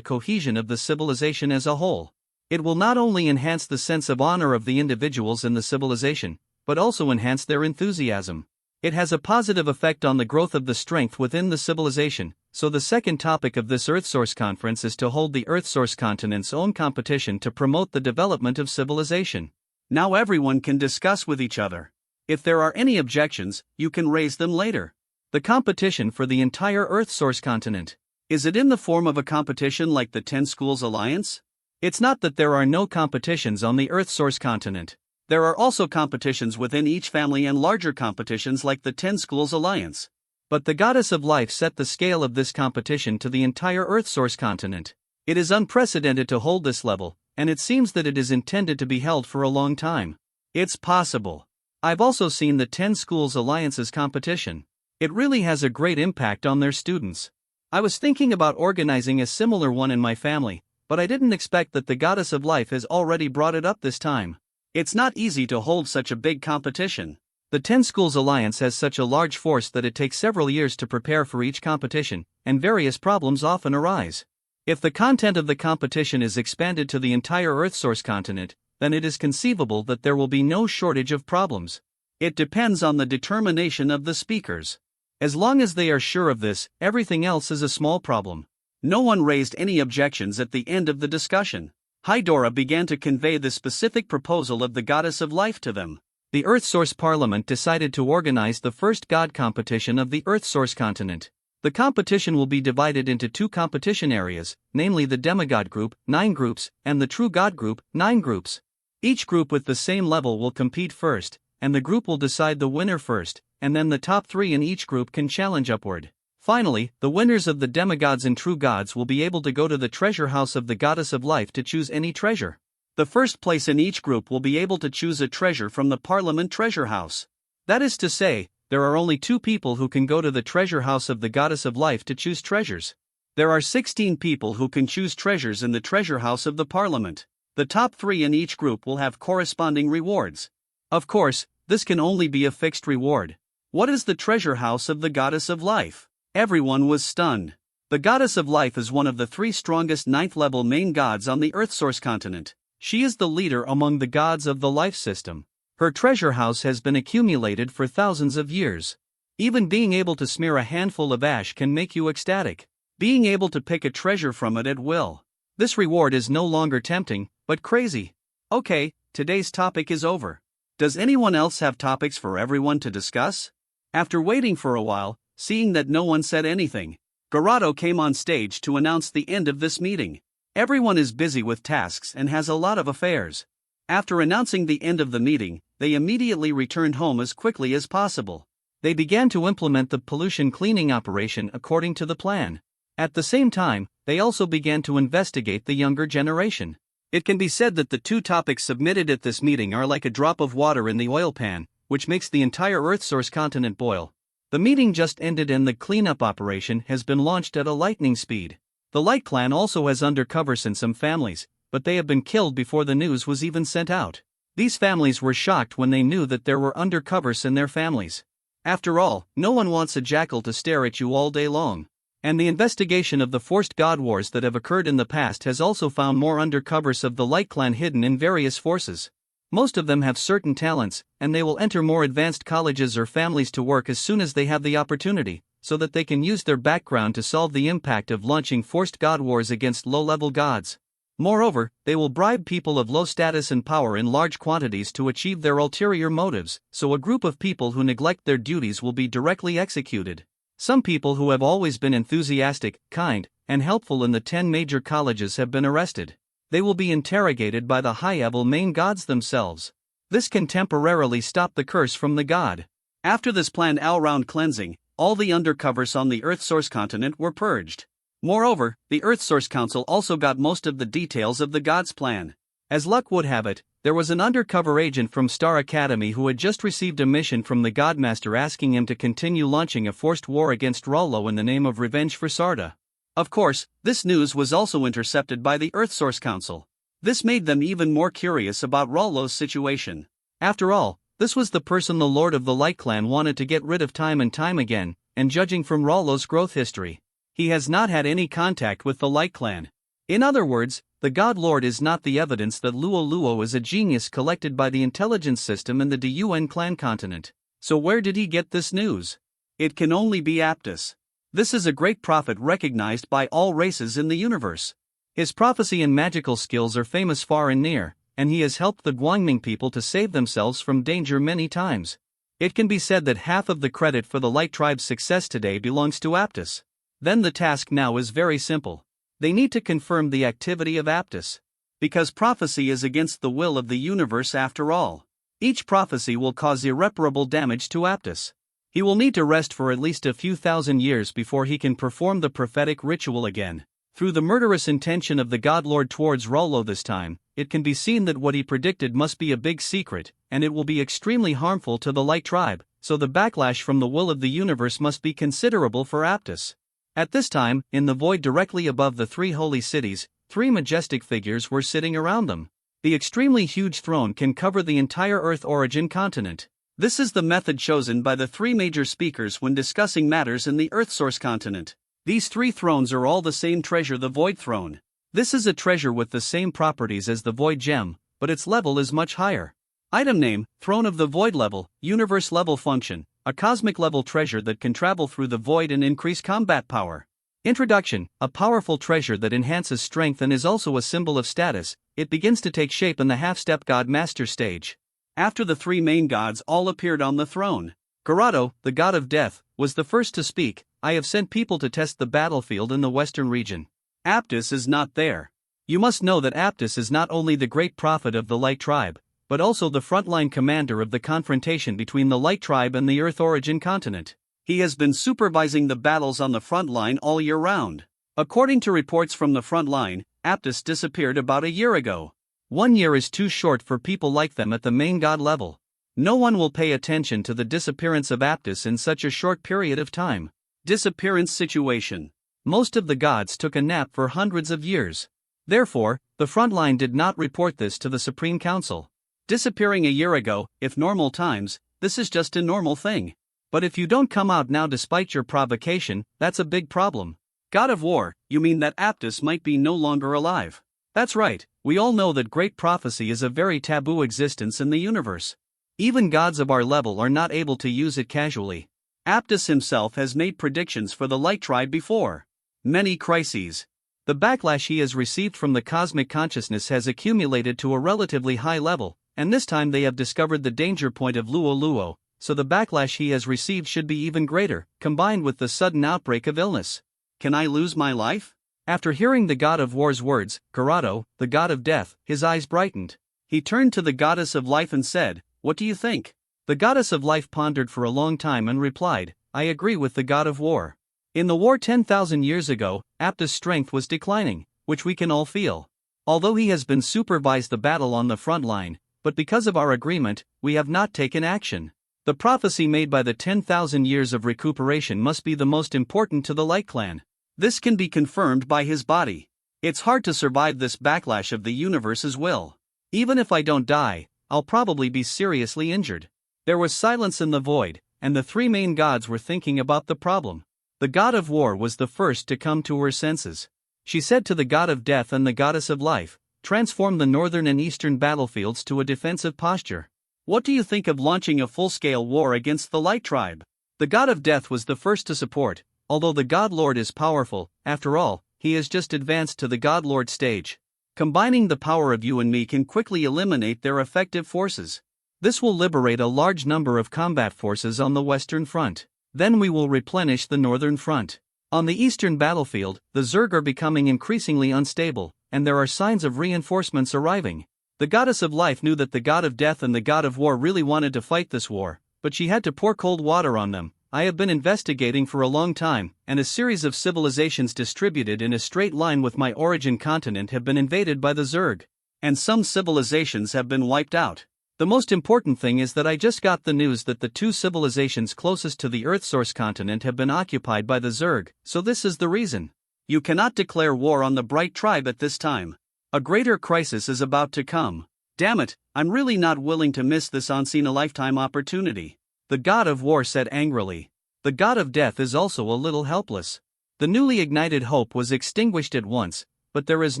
cohesion of the civilization as a whole. It will not only enhance the sense of honor of the individuals in the civilization, but also enhance their enthusiasm. It has a positive effect on the growth of the strength within the civilization. So the second topic of this EarthSource conference is to hold the EarthSource continent's own competition to promote the development of civilization. Now everyone can discuss with each other. If there are any objections, you can raise them later. The competition for the entire EarthSource continent. Is it in the form of a competition like the 10 Schools Alliance? It's not that there are no competitions on the EarthSource continent. There are also competitions within each family and larger competitions like the 10 Schools Alliance. But the Goddess of Life set the scale of this competition to the entire EarthSource continent. It is unprecedented to hold this level, and it seems that it is intended to be held for a long time. It's possible. I've also seen the 10 Schools Alliance's competition. It really has a great impact on their students. I was thinking about organizing a similar one in my family, but I didn't expect that the Goddess of Life has already brought it up this time. It's not easy to hold such a big competition. The 10 Schools Alliance has such a large force that it takes several years to prepare for each competition, and various problems often arise. If the content of the competition is expanded to the entire EarthSource continent, then it is conceivable that there will be no shortage of problems. It depends on the determination of the speakers. As long as they are sure of this, everything else is a small problem. No one raised any objections at the end of the discussion. Hydora began to convey the specific proposal of the Goddess of Life to them. The EarthSource Parliament decided to organize the first God competition of the EarthSource continent. The competition will be divided into two competition areas, namely the Demigod Group, 9 groups, and the True God Group, 9 groups. Each group with the same level will compete first, and the group will decide the winner first, and then the top 3 in each group can challenge upward. Finally, the winners of the Demigods and True Gods will be able to go to the treasure house of the Goddess of Life to choose any treasure. The first place in each group will be able to choose a treasure from the Parliament Treasure House. That is to say, there are only 2 people who can go to the treasure house of the Goddess of Life to choose treasures. There are 16 people who can choose treasures in the treasure house of the Parliament. The top 3 in each group will have corresponding rewards. Of course, this can only be a fixed reward. What is the treasure house of the Goddess of Life? Everyone was stunned. The Goddess of Life is one of the 3 strongest 9th-level main gods on the EarthSource continent. She is the leader among the gods of the life system. Her treasure house has been accumulated for thousands of years. Even being able to smear a handful of ash can make you ecstatic. Being able to pick a treasure from it at will. This reward is no longer tempting, but crazy. Okay, today's topic is over. Does anyone else have topics for everyone to discuss? After waiting for a while, seeing that no one said anything, Garado came on stage to announce the end of this meeting. Everyone is busy with tasks and has a lot of affairs. After announcing the end of the meeting, they immediately returned home as quickly as possible. They began to implement the pollution cleaning operation according to the plan. At the same time, they also began to investigate the younger generation. It can be said that the 2 topics submitted at this meeting are like a drop of water in the oil pan, which makes the entire EarthSource continent boil. The meeting just ended and the cleanup operation has been launched at a lightning speed. The Light Clan also has undercovers in some families, but they have been killed before the news was even sent out. These families were shocked when they knew that there were undercovers in their families. After all, no one wants a jackal to stare at you all day long. And the investigation of the forced god wars that have occurred in the past has also found more undercovers of the Light Clan hidden in various forces. Most of them have certain talents, and they will enter more advanced colleges or families to work as soon as they have the opportunity, so that they can use their background to solve the impact of launching forced god wars against low-level gods. Moreover, they will bribe people of low status and power in large quantities to achieve their ulterior motives, so a group of people who neglect their duties will be directly executed. Some people who have always been enthusiastic, kind, and helpful in the 10 major colleges have been arrested. They will be interrogated by the high-level main gods themselves. This can temporarily stop the curse from the god. After this planned all-round cleansing, all the undercovers on the EarthSource continent were purged. Moreover, the EarthSource Council also got most of the details of the god's plan. As luck would have it, there was an undercover agent from Star Academy who had just received a mission from the Godmaster asking him to continue launching a forced war against Rollo in the name of revenge for Sarda. Of course, this news was also intercepted by the EarthSource Council. This made them even more curious about Rollo's situation. After all, this was the person the Lord of the Light Clan wanted to get rid of time and time again, and judging from Rollo's growth history, he has not had any contact with the Light Clan. In other words, the God Lord is not the evidence that Luo Luo is a genius collected by the intelligence system in the DUN clan continent. So where did he get this news? It can only be Aptus. This is a great prophet recognized by all races in the universe. His prophecy and magical skills are famous far and near, and he has helped the Guangming people to save themselves from danger many times. It can be said that half of the credit for the Light Tribe's success today belongs to Aptus. Then the task now is very simple. They need to confirm the activity of Aptus. Because prophecy is against the will of the universe after all. Each prophecy will cause irreparable damage to Aptus. He will need to rest for at least a few thousand years before he can perform the prophetic ritual again. Through the murderous intention of the God Lord towards Rollo this time, it can be seen that what he predicted must be a big secret, and it will be extremely harmful to the Light Tribe, so the backlash from the will of the universe must be considerable for Aptus. At this time, in the void directly above the three holy cities, three majestic figures were sitting around them. The extremely huge throne can cover the entire Earth origin continent. This is the method chosen by the three major speakers when discussing matters in the Earth source continent. These three thrones are all the same treasure, the Void Throne. This is a treasure with the same properties as the Void Gem, but its level is much higher. Item name, Throne of the Void level, Universe level function, a cosmic level treasure that can travel through the void and increase combat power. Introduction, a powerful treasure that enhances strength and is also a symbol of status. It begins to take shape in the half-step God Master stage. After the three main gods all appeared on the throne, Garado, the god of death, was the first to speak. I have sent people to test the battlefield in the western region. Aptus is not there. You must know that Aptus is not only the great prophet of the Light Tribe, but also the frontline commander of the confrontation between the Light Tribe and the Earth origin continent. He has been supervising the battles on the front line all year round. According to reports from the front line, Aptus disappeared about a year ago. 1 year is too short for people like them at the main god level. No one will pay attention to the disappearance of Aptus in such a short period of time. Disappearance situation. Most of the gods took a nap for hundreds of years. Therefore, the front line did not report this to the Supreme Council. Disappearing a year ago, if normal times, this is just a normal thing. But if you don't come out now despite your provocation, that's a big problem. God of War, you mean that Aptus might be no longer alive? That's right, we all know that great prophecy is a very taboo existence in the universe. Even gods of our level are not able to use it casually. Aptus himself has made predictions for the Light Tribe before. Many crises. The backlash he has received from the cosmic consciousness has accumulated to a relatively high level, and this time they have discovered the danger point of Luo Luo, so the backlash he has received should be even greater, combined with the sudden outbreak of illness. Can I lose my life? After hearing the God of War's words, Garado, the god of death, his eyes brightened. He turned to the goddess of life and said, "What do you think?" The goddess of life pondered for a long time and replied, "I agree with the God of War. In the war 10,000 years ago, Aptus' strength was declining, which we can all feel. Although he has been supervised the battle on the front line, but because of our agreement, we have not taken action. The prophecy made by the 10,000 years of recuperation must be the most important to the Light Clan. This can be confirmed by his body. It's hard to survive this backlash of the universe's will. Even if I don't die, I'll probably be seriously injured." There was silence in the void, and the three main gods were thinking about the problem. The God of War was the first to come to her senses. She said to the God of Death and the Goddess of Life, "Transform the northern and eastern battlefields to a defensive posture. What do you think of launching a full-scale war against the Light Tribe?" The God of Death was the first to support. Although the God Lord is powerful, after all, he has just advanced to the God Lord stage. Combining the power of you and me can quickly eliminate their effective forces. This will liberate a large number of combat forces on the Western Front. Then we will replenish the Northern Front. On the Eastern battlefield, the Zerg are becoming increasingly unstable, and there are signs of reinforcements arriving. The Goddess of Life knew that the God of Death and the God of War really wanted to fight this war, but she had to pour cold water on them. I have been investigating for a long time, and a series of civilizations distributed in a straight line with my origin continent have been invaded by the Zerg. And some civilizations have been wiped out. The most important thing is that I just got the news that the two civilizations closest to the Earth source continent have been occupied by the Zerg, so this is the reason. You cannot declare war on the Bright Tribe at this time. A greater crisis is about to come. Damn it, I'm really not willing to miss this once-in-a-lifetime opportunity. The God of War said angrily. The God of Death is also a little helpless. The newly ignited hope was extinguished at once, but there is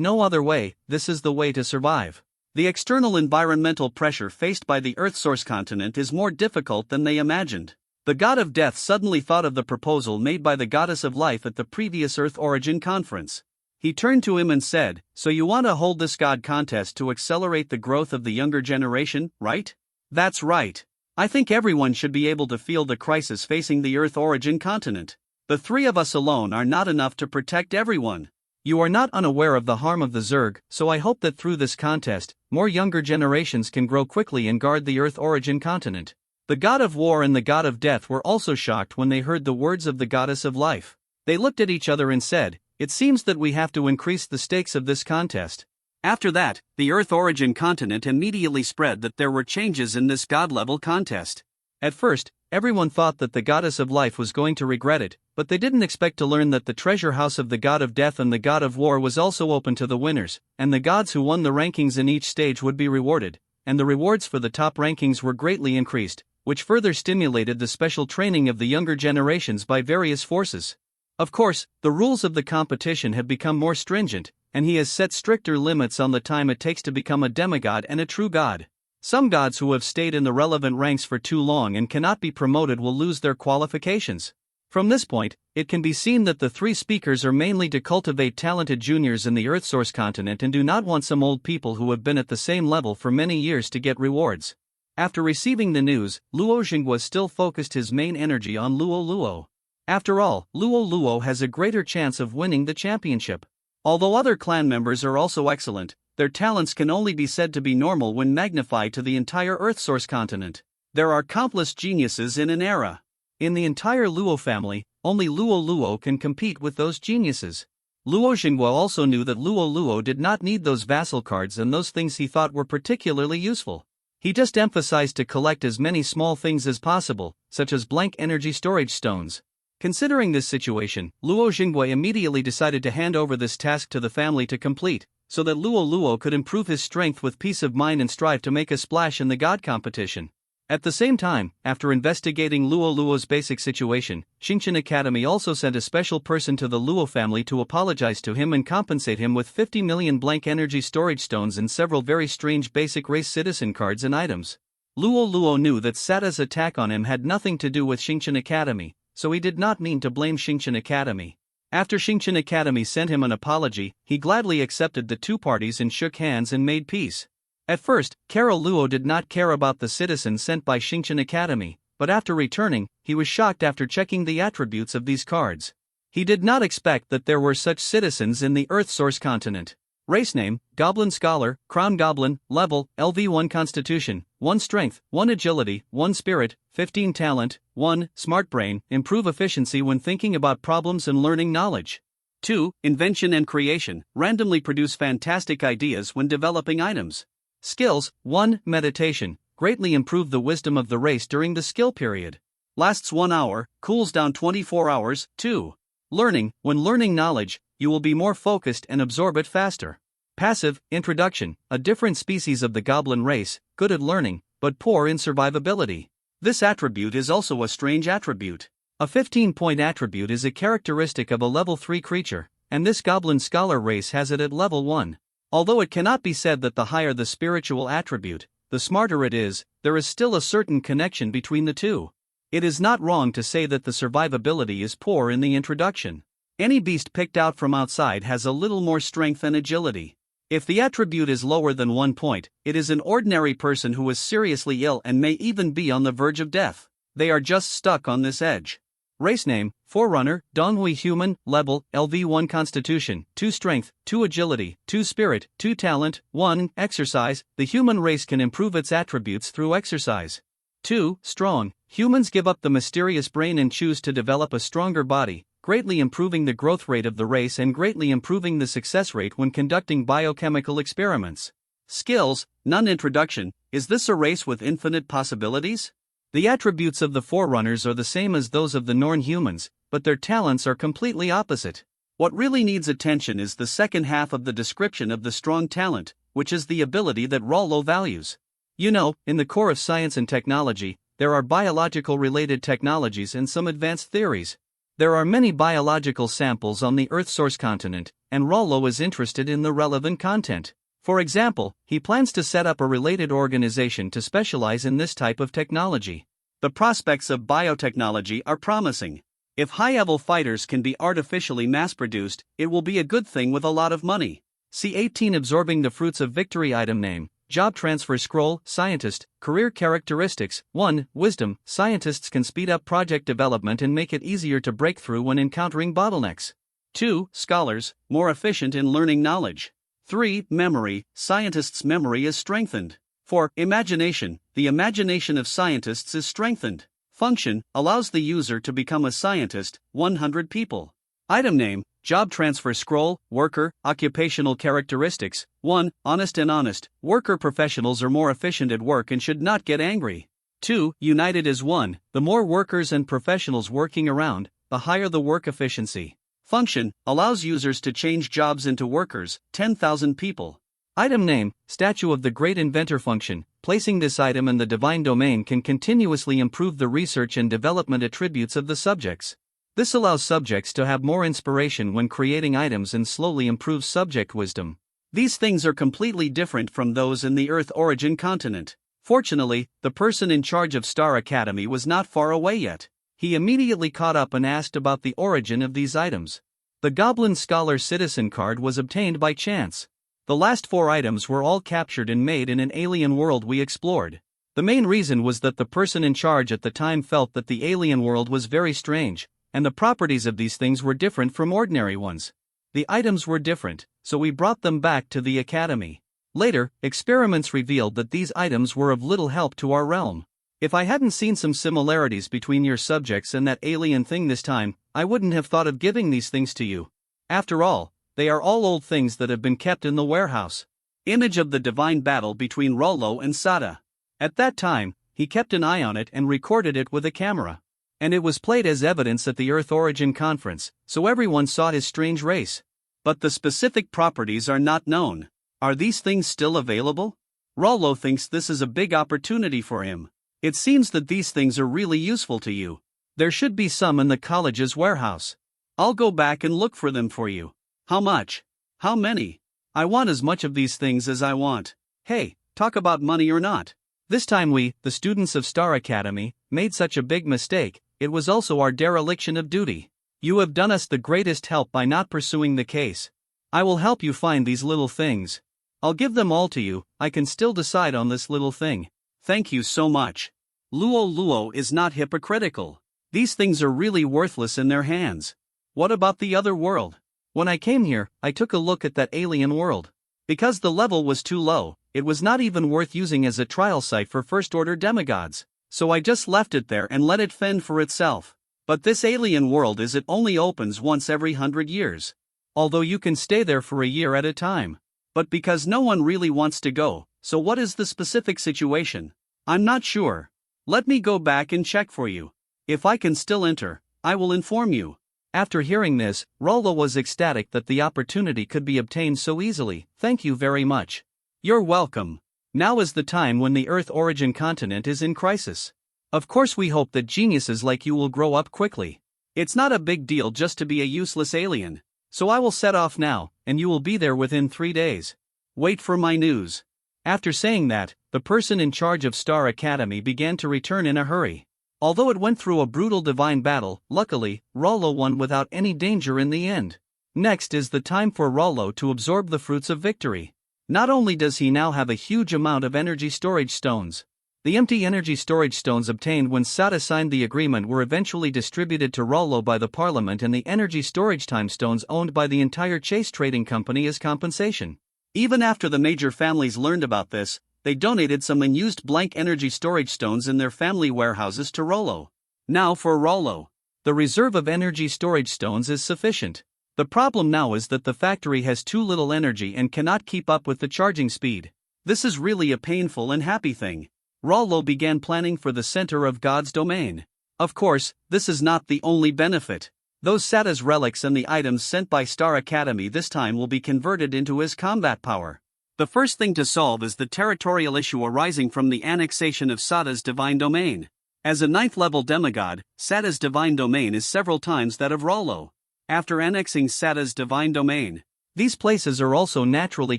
no other way, this is the way to survive. The external environmental pressure faced by the Earth source continent is more difficult than they imagined. The god of death suddenly thought of the proposal made by the goddess of life at the previous Earth Origin conference. He turned to him and said, "So you want to hold this god contest to accelerate the growth of the younger generation, right?" "That's right. I think everyone should be able to feel the crisis facing the Earth Origin continent. The three of us alone are not enough to protect everyone. You are not unaware of the harm of the Zerg, so I hope that through this contest, more younger generations can grow quickly and guard the Earth Origin continent." The god of war and the god of death were also shocked when they heard the words of the goddess of life. They looked at each other and said, "It seems that we have to increase the stakes of this contest." After that, the Earth Origin continent immediately spread that there were changes in this god-level contest. At first, everyone thought that the goddess of life was going to regret it, but they didn't expect to learn that the treasure house of the god of death and the god of war was also open to the winners, and the gods who won the rankings in each stage would be rewarded, and the rewards for the top rankings were greatly increased, which further stimulated the special training of the younger generations by various forces. Of course, the rules of the competition have become more stringent, and he has set stricter limits on the time it takes to become a demigod and a true god. Some gods who have stayed in the relevant ranks for too long and cannot be promoted will lose their qualifications. From this point, it can be seen that the three speakers are mainly to cultivate talented juniors in the Earth source continent and do not want some old people who have been at the same level for many years to get rewards. After receiving the news, Luo Xingguo still focused his main energy on Luo Luo. After all, Luo Luo has a greater chance of winning the championship. Although other clan members are also excellent, their talents can only be said to be normal when magnified to the entire Earth source continent. There are countless geniuses in an era. In the entire Luo family, only Luo Luo can compete with those geniuses. Luo Xingguo also knew that Luo Luo did not need those vassal cards and those things he thought were particularly useful. He just emphasized to collect as many small things as possible, such as blank energy storage stones. Considering this situation, Luo Xingguo immediately decided to hand over this task to the family to complete, so that Luo Luo could improve his strength with peace of mind and strive to make a splash in the god competition. At the same time, after investigating Luo Luo's basic situation, Xingqian Academy also sent a special person to the Luo family to apologize to him and compensate him with 50 million blank energy storage stones and several very strange basic race citizen cards and items. Luo Luo knew that Sata's attack on him had nothing to do with Xingqian Academy, so he did not mean to blame Xingqian Academy. After Xingqian Academy sent him an apology, he gladly accepted the two parties and shook hands and made peace. At first, Carol Luo did not care about the citizens sent by Xingqian Academy, but after returning, he was shocked after checking the attributes of these cards. He did not expect that there were such citizens in the Earth source continent. Race name, Goblin Scholar, Crown Goblin, Level, LV1 Constitution, 1 Strength, 1 Agility, 1 Spirit, 15 Talent, 1 Smart Brain, improve efficiency when thinking about problems and learning knowledge. 2 Invention and Creation, randomly produce fantastic ideas when developing items. Skills, 1 Meditation, greatly improve the wisdom of the race during the skill period. Lasts 1 hour, cools down 24 hours. 2 Learning, when learning knowledge, you will be more focused and absorb it faster. Passive, Introduction, a different species of the goblin race, good at learning, but poor in survivability. This attribute is also a strange attribute. A 15-point attribute is a characteristic of a level 3 creature, and this goblin scholar race has it at level 1. Although it cannot be said that the higher the spiritual attribute, the smarter it is, there is still a certain connection between the two. It is not wrong to say that the survivability is poor in the introduction. Any beast picked out from outside has a little more strength and agility. If the attribute is lower than 1 point, it is an ordinary person who is seriously ill and may even be on the verge of death. They are just stuck on this edge. Race name, Forerunner, Donghui Human, Level, LV1 Constitution, 2 Strength, 2 Agility, 2 Spirit, 2 Talent, 1 Exercise. The human race can improve its attributes through exercise. 2 Strong, humans give up the mysterious brain and choose to develop a stronger body, greatly improving the growth rate of the race and greatly improving the success rate when conducting biochemical experiments. Skills, none. Introduction, is this a race with infinite possibilities? The attributes of the Forerunners are the same as those of the Norn humans, but their talents are completely opposite. What really needs attention is the second half of the description of the strong talent, which is the ability that Rollo values. You know, in the core of science and technology, there are biological related technologies and some advanced theories. There are many biological samples on the Earth's source continent, and Rollo is interested in the relevant content. For example, he plans to set up a related organization to specialize in this type of technology. The prospects of biotechnology are promising. If high-level fighters can be artificially mass-produced, it will be a good thing with a lot of money. C18 Absorbing the Fruits of Victory. Item name, Job Transfer Scroll, Scientist, Career Characteristics. 1. Wisdom. Scientists can speed up project development and make it easier to break through when encountering bottlenecks. 2. Scholars, more efficient in learning knowledge. 3. Memory. Scientists' memory is strengthened. 4. Imagination. The imagination of scientists is strengthened. Function, allows the user to become a scientist. 100 people. Item name, Job Transfer Scroll, Worker, Occupational Characteristics. 1. Honest and honest. Worker professionals are more efficient at work and should not get angry. 2. United as one. The more workers and professionals working around, the higher the work efficiency. Function, allows users to change jobs into workers. 10,000 people. Item name, Statue of the Great Inventor. Function, placing this item in the divine domain can continuously improve the research and development attributes of the subjects. This allows subjects to have more inspiration when creating items and slowly improves subject wisdom. These things are completely different from those in the Earth origin continent. Fortunately, the person in charge of Star Academy was not far away yet. He immediately caught up and asked about the origin of these items. The Goblin Scholar Citizen card was obtained by chance. The last 4 items were all captured and made in an alien world we explored. The main reason was that the person in charge at the time felt that the alien world was very strange, and the properties of these things were different from ordinary ones. The items were different, so we brought them back to the academy. Later, experiments revealed that these items were of little help to our realm. If I hadn't seen some similarities between your subjects and that alien thing this time, I wouldn't have thought of giving these things to you. After all, they are all old things that have been kept in the warehouse. Image of the divine battle between Rollo and Sada. At that time, he kept an eye on it and recorded it with a camera. And it was played as evidence at the Earth Origin Conference, so everyone saw his strange race. But the specific properties are not known. Are these things still available? Rollo thinks this is a big opportunity for him. It seems that these things are really useful to you. There should be some in the college's warehouse. I'll go back and look for them for you. How much? How many? I want as much of these things as I want. Hey, talk about money or not. This time we, the students of Star Academy, made such a big mistake. It was also our dereliction of duty. You have done us the greatest help by not pursuing the case. I will help you find these little things. I'll give them all to you. I can still decide on this little thing. Thank you so much. Luo is not hypocritical. These things are really worthless in their hands. What about the other world? When I came here, I took a look at that alien world. Because the level was too low, it was not even worth using as a trial site for first-order demigods. So I just left it there and let it fend for itself. But this alien world only opens once every 100 years. Although you can stay there for a year at a time. But because no one really wants to go, so what is the specific situation? I'm not sure. Let me go back and check for you. If I can still enter, I will inform you. After hearing this, Rollo was ecstatic that the opportunity could be obtained so easily. Thank you very much. You're welcome. Now is the time when the Earth origin continent is in crisis. Of course we hope that geniuses like you will grow up quickly. It's not a big deal just to be a useless alien. So I will set off now, and you will be there within 3 days. Wait for my news. After saying that, the person in charge of Star Academy began to return in a hurry. Although it went through a brutal divine battle, luckily, Rollo won without any danger in the end. Next is the time for Rollo to absorb the fruits of victory. Not only does he now have a huge amount of energy storage stones. The empty energy storage stones obtained when Sada signed the agreement were eventually distributed to Rollo by the Parliament and the energy storage time stones owned by the entire Chase Trading Company as compensation. Even after the major families learned about this, they donated some unused blank energy storage stones in their family warehouses to Rollo. Now for Rollo. The reserve of energy storage stones is sufficient. The problem now is that the factory has too little energy and cannot keep up with the charging speed. This is really a painful and happy thing. Rollo began planning for the center of God's domain. Of course, this is not the only benefit. Those Sada's relics and the items sent by Star Academy this time will be converted into his combat power. The first thing to solve is the territorial issue arising from the annexation of Sada's divine domain. As a 9th-level demigod, Sata's divine domain is several times that of Rollo. After annexing Sata's divine domain, these places are also naturally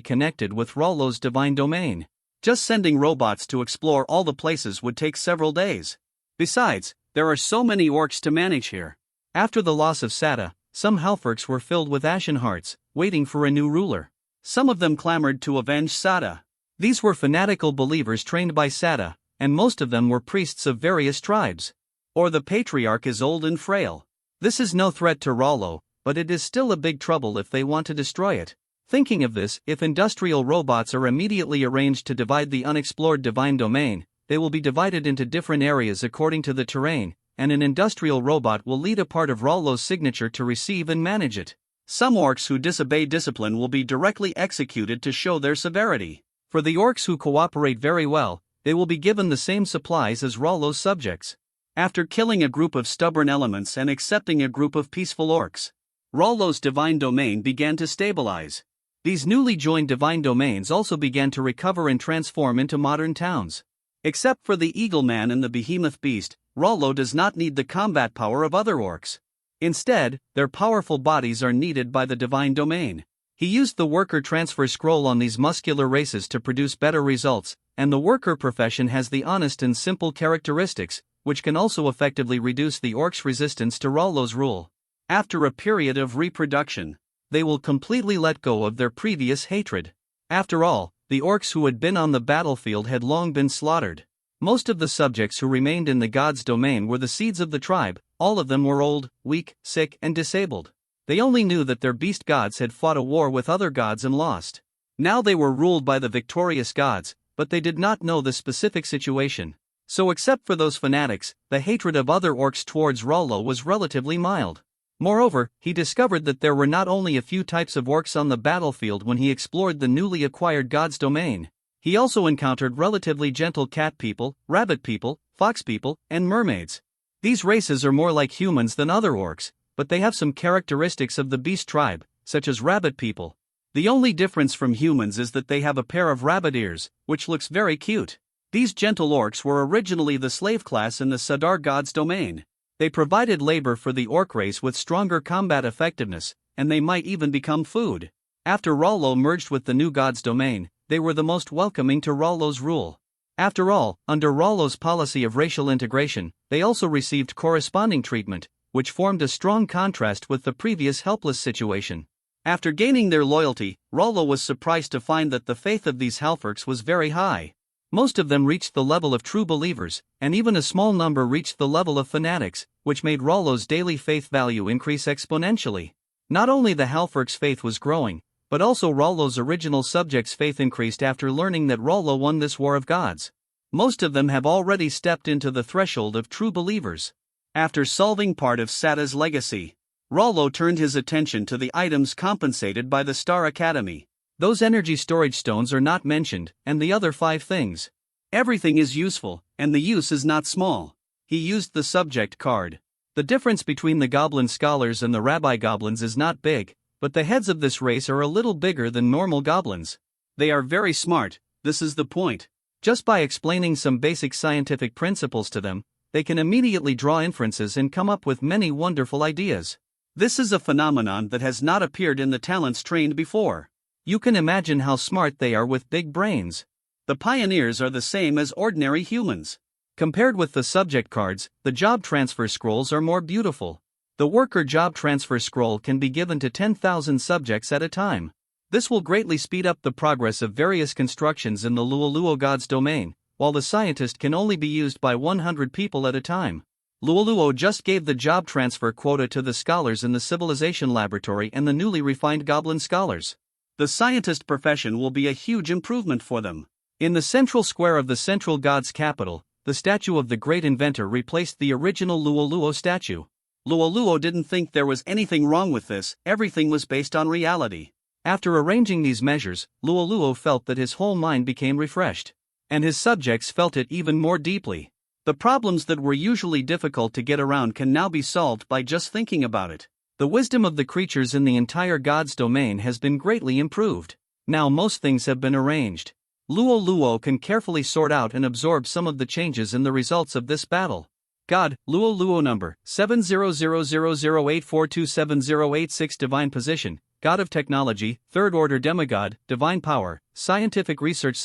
connected with Rollo's divine domain. Just sending robots to explore all the places would take several days. Besides, there are so many orcs to manage here. After the loss of Sata, some Halfworks were filled with ashen hearts, waiting for a new ruler. Some of them clamored to avenge Sata. These were fanatical believers trained by Sata, and most of them were priests of various tribes. Or the patriarch is old and frail. This is no threat to Rollo, but it is still a big trouble if they want to destroy it. Thinking of this, if industrial robots are immediately arranged to divide the unexplored divine domain, they will be divided into different areas according to the terrain, and an industrial robot will lead a part of Rollo's signature to receive and manage it. Some orcs who disobey discipline will be directly executed to show their severity. For the orcs who cooperate very well, they will be given the same supplies as Rollo's subjects. After killing a group of stubborn elements and accepting a group of peaceful orcs, Rollo's divine domain began to stabilize. These newly joined divine domains also began to recover and transform into modern towns. Except for the Eagle Man and the Behemoth Beast, Rollo does not need the combat power of other orcs. Instead, their powerful bodies are needed by the divine domain. He used the worker transfer scroll on these muscular races to produce better results, and the worker profession has the honest and simple characteristics, which can also effectively reduce the orcs' resistance to Rollo's rule. After a period of reproduction, they will completely let go of their previous hatred. After all, the orcs who had been on the battlefield had long been slaughtered. Most of the subjects who remained in the god's domain were the seeds of the tribe. All of them were old, weak, sick, and disabled. They only knew that their beast gods had fought a war with other gods and lost. Now they were ruled by the victorious gods, but they did not know the specific situation. So except for those fanatics, the hatred of other orcs towards Rollo was relatively mild. Moreover, he discovered that there were not only a few types of orcs on the battlefield when he explored the newly acquired god's domain. He also encountered relatively gentle cat people, rabbit people, fox people, and mermaids. These races are more like humans than other orcs, but they have some characteristics of the beast tribe, such as rabbit people. The only difference from humans is that they have a pair of rabbit ears, which looks very cute. These gentle orcs were originally the slave class in the Sadar god's domain. They provided labor for the orc race with stronger combat effectiveness, and they might even become food. After Rollo merged with the new god's domain, they were the most welcoming to Rollo's rule. After all, under Rollo's policy of racial integration, they also received corresponding treatment, which formed a strong contrast with the previous helpless situation. After gaining their loyalty, Rollo was surprised to find that the faith of these Halfworks was very high. Most of them reached the level of true believers, and even a small number reached the level of fanatics, which made Rollo's daily faith value increase exponentially. Not only the Halfworks' faith was growing, but also Rollo's original subjects' faith increased after learning that Rollo won this war of gods. Most of them have already stepped into the threshold of true believers. After solving part of Sata's legacy, Rollo turned his attention to the items compensated by the Star Academy. Those energy storage stones are not mentioned, and the other 5 things. Everything is useful, and the use is not small. He used the subject card. The difference between the goblin scholars and the rabbi goblins is not big, but the heads of this race are a little bigger than normal goblins. They are very smart, this is the point. Just by explaining some basic scientific principles to them, they can immediately draw inferences and come up with many wonderful ideas. This is a phenomenon that has not appeared in the talents trained before. You can imagine how smart they are with big brains. The pioneers are the same as ordinary humans. Compared with the subject cards, the job transfer scrolls are more beautiful. The worker job transfer scroll can be given to 10,000 subjects at a time. This will greatly speed up the progress of various constructions in the Luoluo god's domain, while the scientist can only be used by 100 people at a time. Luoluo just gave the job transfer quota to the scholars in the Civilization Laboratory and the newly refined Goblin scholars. The scientist profession will be a huge improvement for them. In the central square of the central god's capital, the statue of the great inventor replaced the original Luoluo statue. Luoluo didn't think there was anything wrong with this, everything was based on reality. After arranging these measures, Luoluo felt that his whole mind became refreshed. And his subjects felt it even more deeply. The problems that were usually difficult to get around can now be solved by just thinking about it. The wisdom of the creatures in the entire god's domain has been greatly improved. Now most things have been arranged. Luoluo can carefully sort out and absorb some of the changes in the results of this battle. God, Luo Luo number, 7000084270086 Divine position, God of technology, third order demigod, divine power, scientific research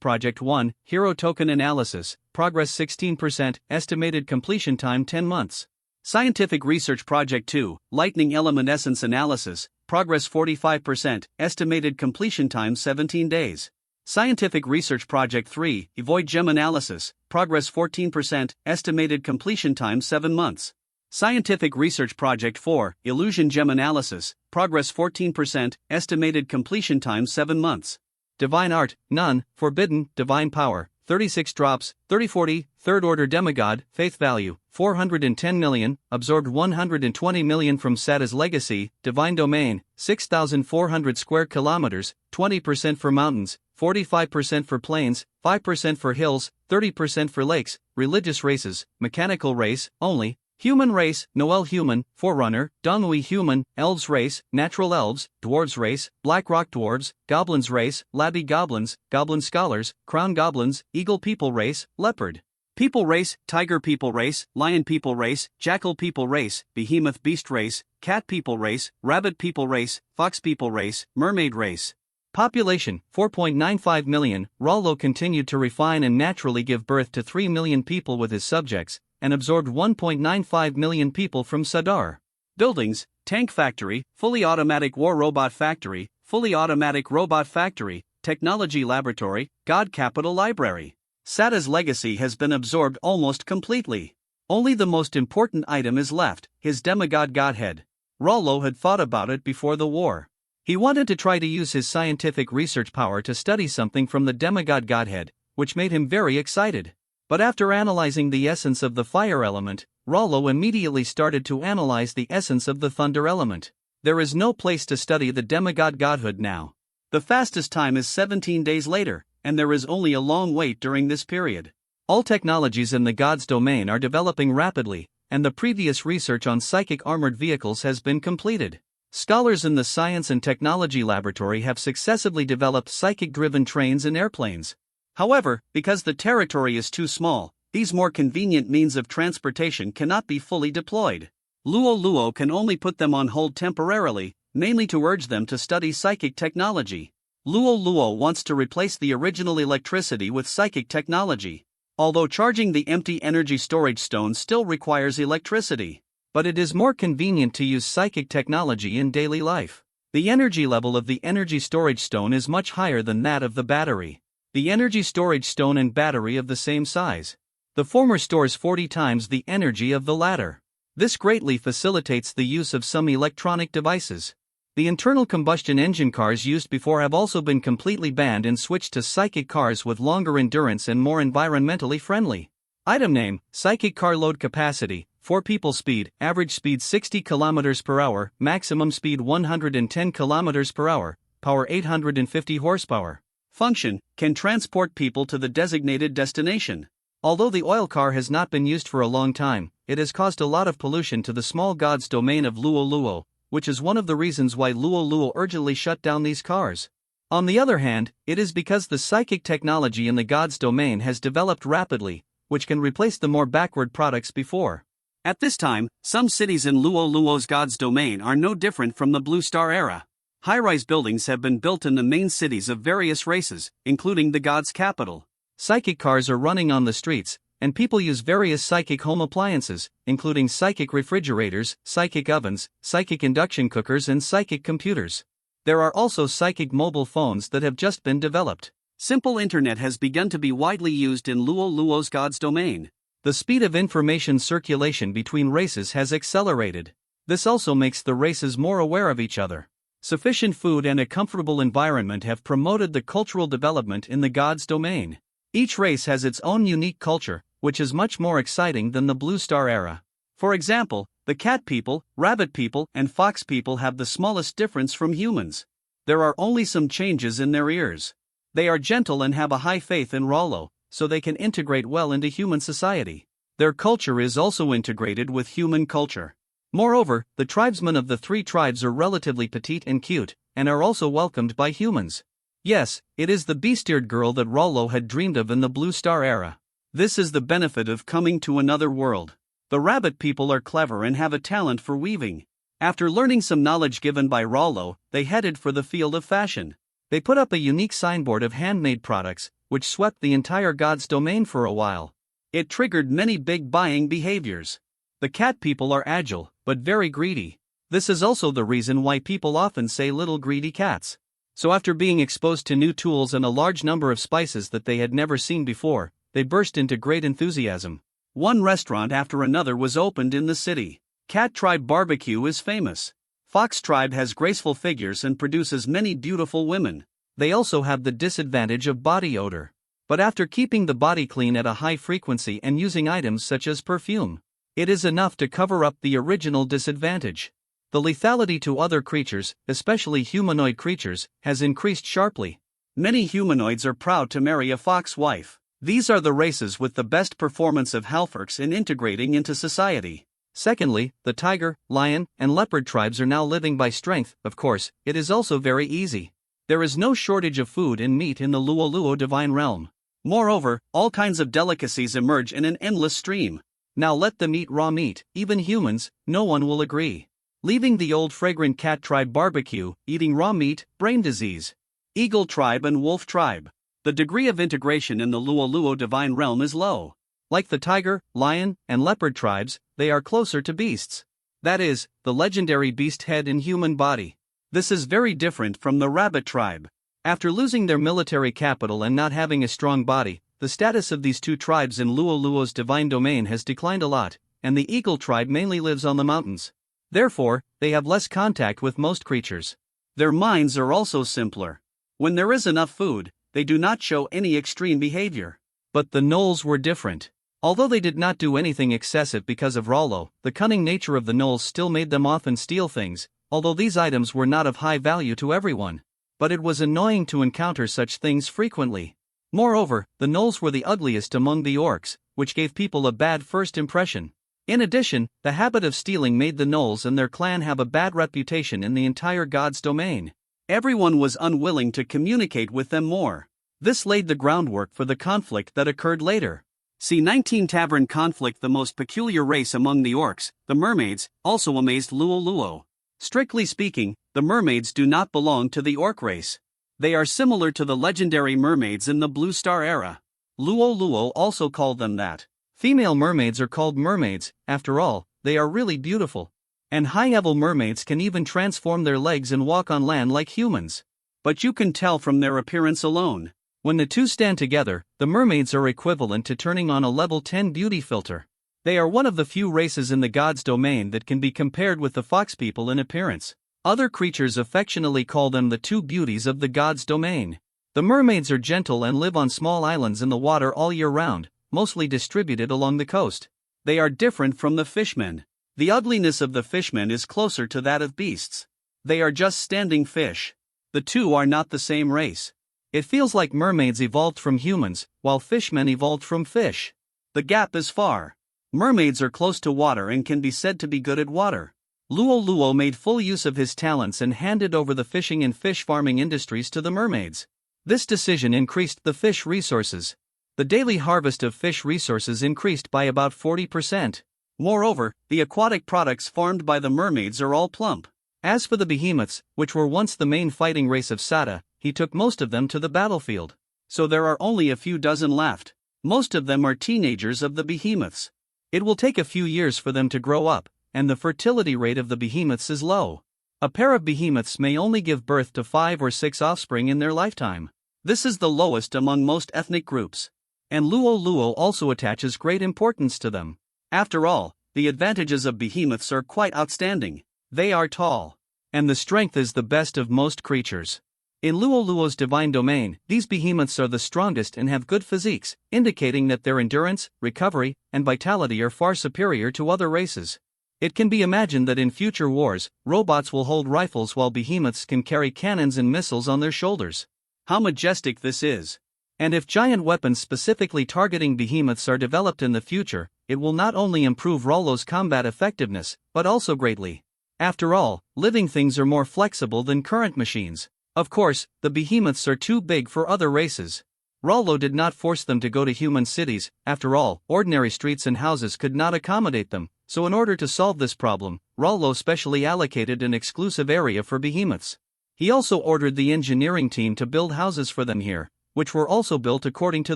project 1, hero token analysis, progress 16%, estimated completion time 10 months. Scientific research project 2, lightning element essence analysis, progress 45%, estimated completion time 17 days. Scientific research project 3, Evoid gem analysis, progress 14%, estimated completion time 7 months. Scientific research project 4, illusion gem analysis, progress 14%, estimated completion time 7 months. Divine art, none, forbidden, divine power, 36 drops, 3040, third order demigod, faith value, 410 million, absorbed 120 million from Sata's legacy, divine domain, 6,400 square kilometers, 20% for mountains, 45% for plains, 5% for hills, 30% for lakes, religious races, mechanical race, only, human race, Noel human, Forerunner, Dongui human, elves race, natural elves, dwarves race, black rock dwarves, goblins race, labby goblins, goblin scholars, crown goblins, eagle people race, leopard people race, tiger people race, lion people race, jackal people race, behemoth beast race, cat people race, rabbit people race, fox people race, mermaid race. Population, 4.95 million, Rollo continued to refine and naturally give birth to 3 million people with his subjects, and absorbed 1.95 million people from Sadar. Buildings, tank factory, fully automatic war robot factory, fully automatic robot factory, technology laboratory, God capital library. Sata's legacy has been absorbed almost completely. Only the most important item is left, his demigod godhead. Rollo had thought about it before the war. He wanted to try to use his scientific research power to study something from the demigod godhead, which made him very excited. But after analyzing the essence of the fire element, Rollo immediately started to analyze the essence of the thunder element. There is no place to study the demigod godhood now. The fastest time is 17 days later, and there is only a long wait during this period. All technologies in the god's domain are developing rapidly, and the previous research on psychic armored vehicles has been completed. Scholars in the Science and Technology Laboratory have successively developed psychic-driven trains and airplanes. However, because the territory is too small, these more convenient means of transportation cannot be fully deployed. Luo Luo can only put them on hold temporarily, mainly to urge them to study psychic technology. Luo Luo wants to replace the original electricity with psychic technology. Although charging the empty energy storage stone still requires electricity. But it is more convenient to use psychic technology in daily life. The energy level of the energy storage stone is much higher than that of the battery. The energy storage stone and battery of the same size. The former stores 40 times the energy of the latter. This greatly facilitates the use of some electronic devices. The internal combustion engine cars used before have also been completely banned and switched to psychic cars with longer endurance and more environmentally friendly. Item name, psychic car load capacity. 4 people speed, average speed 60 km per hour, maximum speed 110 km per hour, power 850 horsepower. Function, can transport people to the designated destination. Although the oil car has not been used for a long time, it has caused a lot of pollution to the small god's domain of Luo Luo, which is one of the reasons why Luo Luo urgently shut down these cars. On the other hand, it is because the psychic technology in the god's domain has developed rapidly, which can replace the more backward products before. At this time, some cities in Luo Luo's god's domain are no different from the Blue Star era. High-rise buildings have been built in the main cities of various races, including the god's capital. Psychic cars are running on the streets, and people use various psychic home appliances, including psychic refrigerators, psychic ovens, psychic induction cookers and psychic computers. There are also psychic mobile phones that have just been developed. Simple internet has begun to be widely used in Luo Luo's god's domain. The speed of information circulation between races has accelerated. This also makes the races more aware of each other. Sufficient food and a comfortable environment have promoted the cultural development in the god's domain. Each race has its own unique culture, which is much more exciting than the Blue Star era. For example, the cat people, rabbit people, and fox people have the smallest difference from humans. There are only some changes in their ears. They are gentle and have a high faith in Rollo, so they can integrate well into human society. Their culture is also integrated with human culture. Moreover, the tribesmen of the 3 tribes are relatively petite and cute, and are also welcomed by humans. Yes, it is the beast-eared girl that Rollo had dreamed of in the Blue Star era. This is the benefit of coming to another world. The rabbit people are clever and have a talent for weaving. After learning some knowledge given by Rollo, they headed for the field of fashion. They put up a unique signboard of handmade products, which swept the entire God's domain for a while. It triggered many big buying behaviors. The cat people are agile, but very greedy. This is also the reason why people often say little greedy cats. So after being exposed to new tools and a large number of spices that they had never seen before, they burst into great enthusiasm. One restaurant after another was opened in the city. Cat Tribe Barbecue is famous. Fox Tribe has graceful figures and produces many beautiful women. They also have the disadvantage of body odor. But after keeping the body clean at a high frequency and using items such as perfume, it is enough to cover up the original disadvantage. The lethality to other creatures, especially humanoid creatures, has increased sharply. Many humanoids are proud to marry a fox wife. These are the races with the best performance of halforcs in integrating into society. Secondly, the tiger, lion, and leopard tribes are now living by strength. Of course, it is also very easy. There is no shortage of food and meat in the Luo-Luo divine realm. Moreover, all kinds of delicacies emerge in an endless stream. Now let them eat raw meat, even humans, no one will agree. Leaving the old fragrant cat tribe barbecue, eating raw meat, brain disease. Eagle tribe and wolf tribe. The degree of integration in the Luo-Luo divine realm is low. Like the tiger, lion, and leopard tribes, they are closer to beasts. That is, the legendary beast head and human body. This is very different from the rabbit tribe. After losing their military capital and not having a strong body, the status of these two tribes in Luo-Luo's divine domain has declined a lot, and the eagle tribe mainly lives on the mountains. Therefore, they have less contact with most creatures. Their minds are also simpler. When there is enough food, they do not show any extreme behavior. But the gnolls were different. Although they did not do anything excessive because of Rollo, the cunning nature of the gnolls still made them often steal things, although these items were not of high value to everyone. But it was annoying to encounter such things frequently. Moreover, the gnolls were the ugliest among the orcs, which gave people a bad first impression. In addition, the habit of stealing made the gnolls and their clan have a bad reputation in the entire God's domain. Everyone was unwilling to communicate with them more. This laid the groundwork for the conflict that occurred later. See 19 Tavern Conflict. The most peculiar race among the orcs, the mermaids, also amazed Luo-Luo. Strictly speaking, the mermaids do not belong to the orc race. They are similar to the legendary mermaids in the Blue Star era. Luo-Luo also called them that. Female mermaids are called mermaids, after all, they are really beautiful. And high-level mermaids can even transform their legs and walk on land like humans. But you can tell from their appearance alone. When the two stand together, the mermaids are equivalent to turning on a level 10 beauty filter. They are one of the few races in the God's domain that can be compared with the fox people in appearance. Other creatures affectionately call them the two beauties of the God's domain. The mermaids are gentle and live on small islands in the water all year round, mostly distributed along the coast. They are different from the fishmen. The ugliness of the fishmen is closer to that of beasts. They are just standing fish. The two are not the same race. It feels like mermaids evolved from humans, while fishmen evolved from fish. The gap is far. Mermaids are close to water and can be said to be good at water. Luo-Luo made full use of his talents and handed over the fishing and fish farming industries to the mermaids. This decision increased the fish resources. The daily harvest of fish resources increased by about 40%. Moreover, the aquatic products farmed by the mermaids are all plump. As for the behemoths, which were once the main fighting race of Sada, he took most of them to the battlefield. So there are only a few dozen left. Most of them are teenagers of the behemoths. It will take a few years for them to grow up, and the fertility rate of the behemoths is low. A pair of behemoths may only give birth to 5 or 6 offspring in their lifetime. This is the lowest among most ethnic groups. And Luo-Luo also attaches great importance to them. After all, the advantages of behemoths are quite outstanding. They are tall. And the strength is the best of most creatures. In Luo-Luo's divine domain, these behemoths are the strongest and have good physiques, indicating that their endurance, recovery, and vitality are far superior to other races. It can be imagined that in future wars, robots will hold rifles while behemoths can carry cannons and missiles on their shoulders. How majestic this is! And if giant weapons specifically targeting behemoths are developed in the future, it will not only improve Rollo's combat effectiveness, but also greatly. After all, living things are more flexible than current machines. Of course, the behemoths are too big for other races. Rollo did not force them to go to human cities. After all, ordinary streets and houses could not accommodate them, so in order to solve this problem, Rollo specially allocated an exclusive area for behemoths. He also ordered the engineering team to build houses for them here, which were also built according to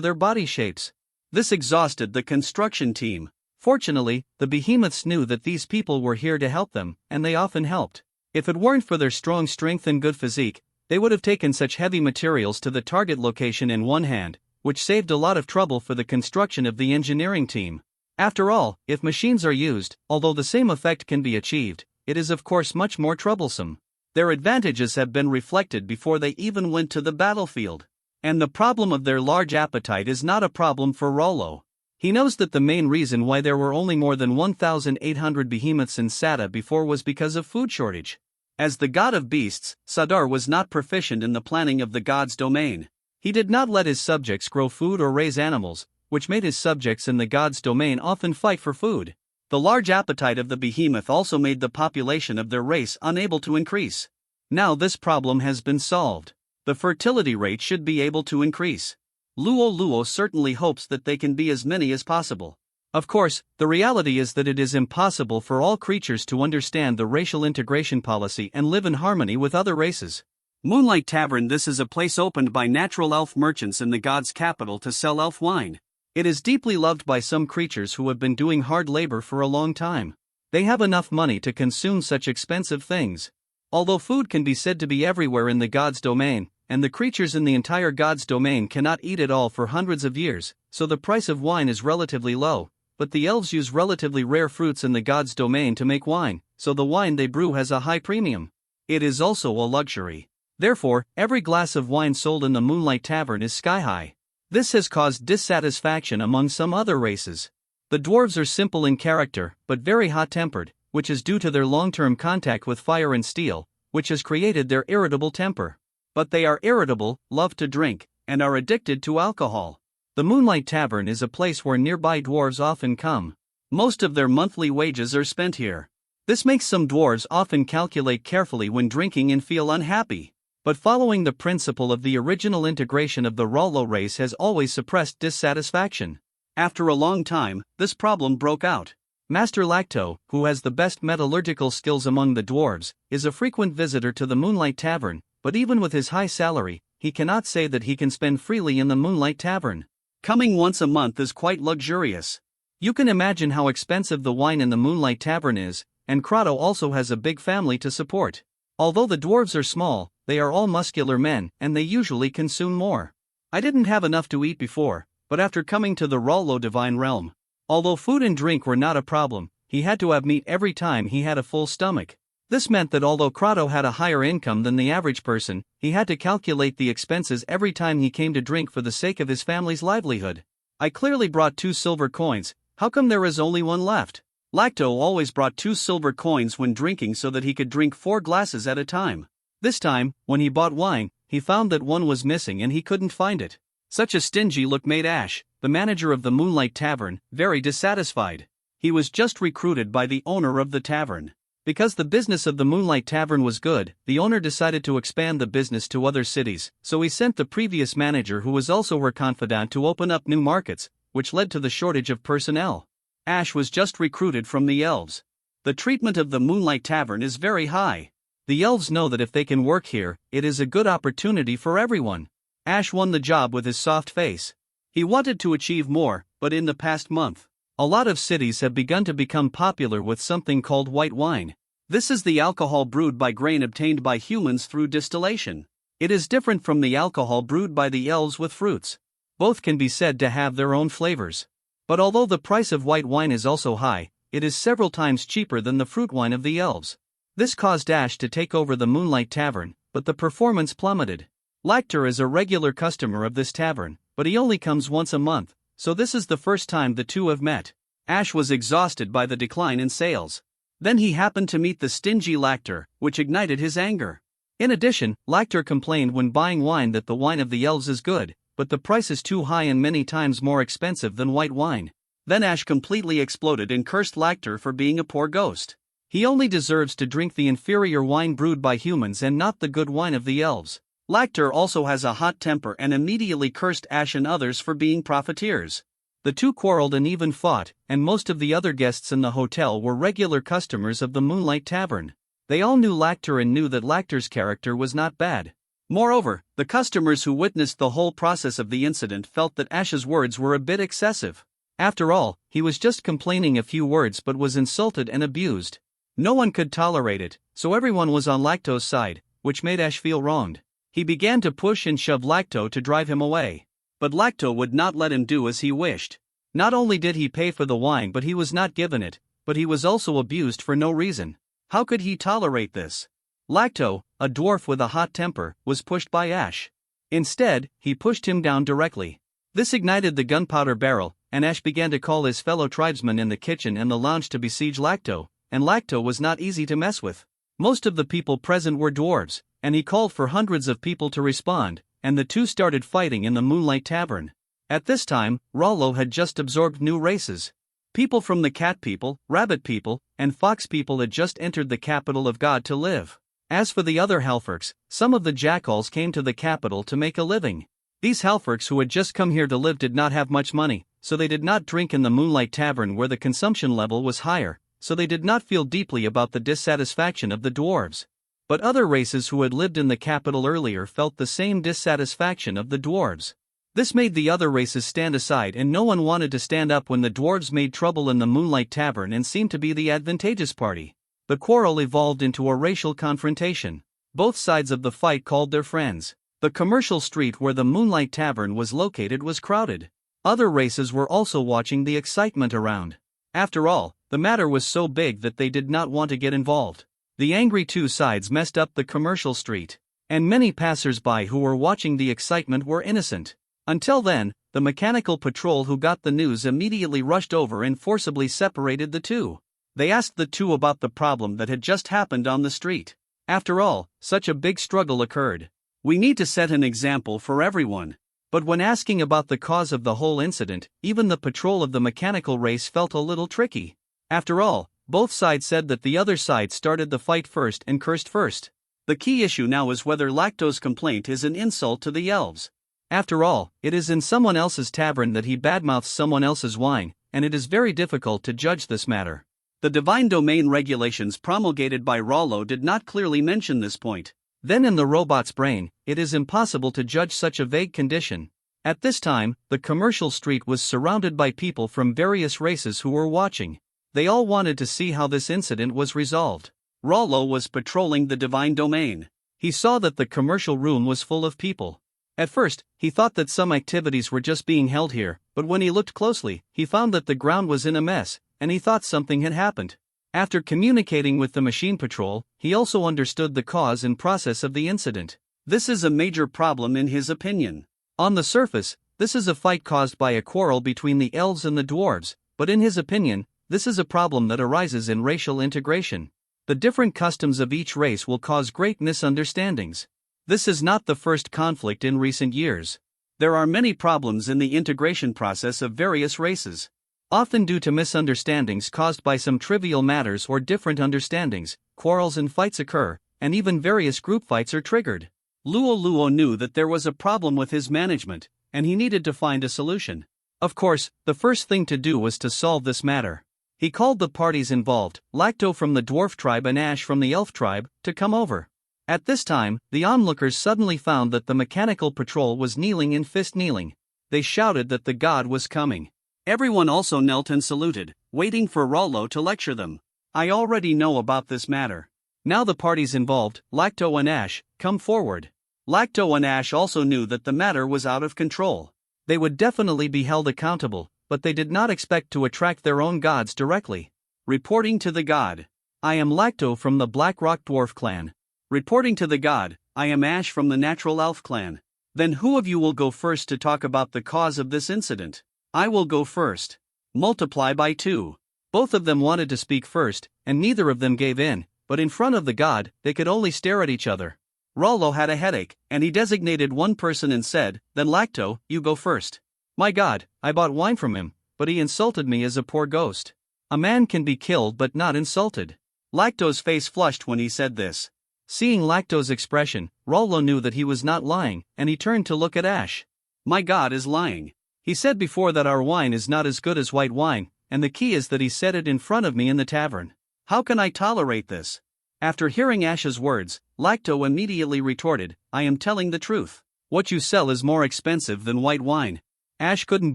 their body shapes. This exhausted the construction team. Fortunately, the behemoths knew that these people were here to help them, and they often helped. If it weren't for their strong strength and good physique, they would have taken such heavy materials to the target location in one hand, which saved a lot of trouble for the construction of the engineering team. After all, if machines are used, although the same effect can be achieved, it is of course much more troublesome. Their advantages have been reflected before they even went to the battlefield. And the problem of their large appetite is not a problem for Rollo. He knows that the main reason why there were only more than 1,800 behemoths in Sada before was because of food shortage. As the god of beasts, Sadar was not proficient in the planning of the god's domain. He did not let his subjects grow food or raise animals, which made his subjects in the god's domain often fight for food. The large appetite of the behemoth also made the population of their race unable to increase. Now this problem has been solved. The fertility rate should be able to increase. Luo Luo certainly hopes that they can be as many as possible. Of course, the reality is that it is impossible for all creatures to understand the racial integration policy and live in harmony with other races. Moonlight Tavern. This is a place opened by natural elf merchants in the god's capital to sell elf wine. It is deeply loved by some creatures who have been doing hard labor for a long time. They have enough money to consume such expensive things. Although food can be said to be everywhere in the god's domain, and the creatures in the entire god's domain cannot eat it all for hundreds of years, so the price of wine is relatively low, but the elves use relatively rare fruits in the god's domain to make wine, so the wine they brew has a high premium. It is also a luxury. Therefore, every glass of wine sold in the Moonlight Tavern is sky-high. This has caused dissatisfaction among some other races. The dwarves are simple in character, but very hot-tempered, which is due to their long-term contact with fire and steel, which has created their irritable temper. But they are irritable, love to drink, and are addicted to alcohol. The Moonlight Tavern is a place where nearby dwarves often come. Most of their monthly wages are spent here. This makes some dwarves often calculate carefully when drinking and feel unhappy. But following the principle of the original integration of the Rollo race has always suppressed dissatisfaction. After a long time, this problem broke out. Master Lacto, who has the best metallurgical skills among the dwarves, is a frequent visitor to the Moonlight Tavern, but even with his high salary, he cannot say that he can spend freely in the Moonlight Tavern. Coming once a month is quite luxurious. You can imagine how expensive the wine in the Moonlight Tavern is, and Crotto also has a big family to support. Although the dwarves are small, they are all muscular men, and they usually consume more. I didn't have enough to eat before, but after coming to the Rollo Divine Realm, although food and drink were not a problem, he had to have meat every time he had a full stomach. This meant that although Crotto had a higher income than the average person, he had to calculate the expenses every time he came to drink for the sake of his family's livelihood. I clearly brought 2 silver coins, how come there is only 1 left? Lacto always brought 2 silver coins when drinking so that he could drink 4 glasses at a time. This time, when he bought wine, he found that 1 was missing and he couldn't find it. Such a stingy look made Ash, the manager of the Moonlight Tavern, very dissatisfied. He was just recruited by the owner of the tavern. Because the business of the Moonlight Tavern was good, the owner decided to expand the business to other cities, so he sent the previous manager, who was also her confidant, to open up new markets, which led to the shortage of personnel. Ash was just recruited from the elves. The treatment of the Moonlight Tavern is very high. The elves know that if they can work here, it is a good opportunity for everyone. Ash won the job with his soft face. He wanted to achieve more, but in the past month, a lot of cities have begun to become popular with something called white wine. This is the alcohol brewed by grain obtained by humans through distillation. It is different from the alcohol brewed by the elves with fruits. Both can be said to have their own flavors. But although the price of white wine is also high, it is several times cheaper than the fruit wine of the elves. This caused Ash to take over the Moonlight Tavern, but the performance plummeted. Lactor is a regular customer of this tavern, but he only comes once a month, so this is the first time the two have met. Ash was exhausted by the decline in sales. Then he happened to meet the stingy Lactor, which ignited his anger. In addition, Lactor complained when buying wine that the wine of the elves is good, but the price is too high and many times more expensive than white wine. Then Ash completely exploded and cursed Lactor for being a poor ghost. He only deserves to drink the inferior wine brewed by humans and not the good wine of the elves. Lactor also has a hot temper and immediately cursed Ash and others for being profiteers. The two quarreled and even fought, and most of the other guests in the hotel were regular customers of the Moonlight Tavern. They all knew Lactor and knew that Lactor's character was not bad. Moreover, the customers who witnessed the whole process of the incident felt that Ash's words were a bit excessive. After all, he was just complaining a few words but was insulted and abused. No one could tolerate it, so everyone was on Lacto's side, which made Ash feel wronged. He began to push and shove Lacto to drive him away. But Lacto would not let him do as he wished. Not only did he pay for the wine but he was not given it, but he was also abused for no reason. How could he tolerate this? Lacto, a dwarf with a hot temper, was pushed by Ash. Instead, he pushed him down directly. This ignited the gunpowder barrel, and Ash began to call his fellow tribesmen in the kitchen and the lounge to besiege Lacto, and Lacto was not easy to mess with. Most of the people present were dwarves, and he called for hundreds of people to respond, and the two started fighting in the Moonlight Tavern. At this time, Rollo had just absorbed new races. People from the cat people, rabbit people, and fox people had just entered the capital of God to live. As for the other Halforcs, some of the jackals came to the capital to make a living. These Halforcs who had just come here to live did not have much money, so they did not drink in the Moonlight Tavern where the consumption level was higher, so they did not feel deeply about the dissatisfaction of the dwarves. But other races who had lived in the capital earlier felt the same dissatisfaction of the dwarves. This made the other races stand aside and no one wanted to stand up when the dwarves made trouble in the Moonlight Tavern and seemed to be the advantageous party. The quarrel evolved into a racial confrontation. Both sides of the fight called their friends. The commercial street where the Moonlight Tavern was located was crowded. Other races were also watching the excitement around. After all, the matter was so big that they did not want to get involved. The angry two sides messed up the commercial street, and many passers-by who were watching the excitement were innocent. Until then, the mechanical patrol who got the news immediately rushed over and forcibly separated the two. They asked the two about the problem that had just happened on the street. After all, such a big struggle occurred. We need to set an example for everyone. But when asking about the cause of the whole incident, even the patrol of the mechanical race felt a little tricky. After all, both sides said that the other side started the fight first and cursed first. The key issue now is whether Lacto's complaint is an insult to the elves. After all, it is in someone else's tavern that he badmouths someone else's wine, and it is very difficult to judge this matter. The Divine Domain regulations promulgated by Rollo did not clearly mention this point. Then in the robot's brain, it is impossible to judge such a vague condition. At this time, the commercial street was surrounded by people from various races who were watching. They all wanted to see how this incident was resolved. Rollo was patrolling the Divine Domain. He saw that the commercial room was full of people. At first, he thought that some activities were just being held here, but when he looked closely, he found that the ground was in a mess, and he thought something had happened. After communicating with the machine patrol, he also understood the cause and process of the incident. This is a major problem in his opinion. On the surface, this is a fight caused by a quarrel between the elves and the dwarves, but in his opinion, this is a problem that arises in racial integration. The different customs of each race will cause great misunderstandings. This is not the first conflict in recent years. There are many problems in the integration process of various races. Often due to misunderstandings caused by some trivial matters or different understandings, quarrels and fights occur, and even various group fights are triggered. Luo knew that there was a problem with his management, and he needed to find a solution. Of course, the first thing to do was to solve this matter. He called the parties involved, Lacto from the dwarf tribe and Ash from the elf tribe, to come over. At this time, the onlookers suddenly found that the mechanical patrol was kneeling in fist kneeling. They shouted that the god was coming. Everyone also knelt and saluted, waiting for Rollo to lecture them. I already know about this matter. Now the parties involved, Lacto and Ash, come forward. Lacto and Ash also knew that the matter was out of control. They would definitely be held accountable, but they did not expect to attract their own gods directly. Reporting to the god. I am Lacto from the Black Rock Dwarf clan. Reporting to the god. I am Ash from the Natural Elf clan. Then who of you will go first to talk about the cause of this incident? I will go first. Multiply by 2. Both of them wanted to speak first, and neither of them gave in, but in front of the god, they could only stare at each other. Rollo had a headache, and he designated one person and said, Then Lacto, you go first. My god, I bought wine from him, but he insulted me as a poor ghost. A man can be killed but not insulted. Lacto's face flushed when he said this. Seeing Lacto's expression, Rollo knew that he was not lying, and he turned to look at Ash. My God is lying. He said before that our wine is not as good as white wine, and the key is that he said it in front of me in the tavern. How can I tolerate this? After hearing Ash's words, Lacto immediately retorted, I am telling the truth. What you sell is more expensive than white wine. Ash couldn't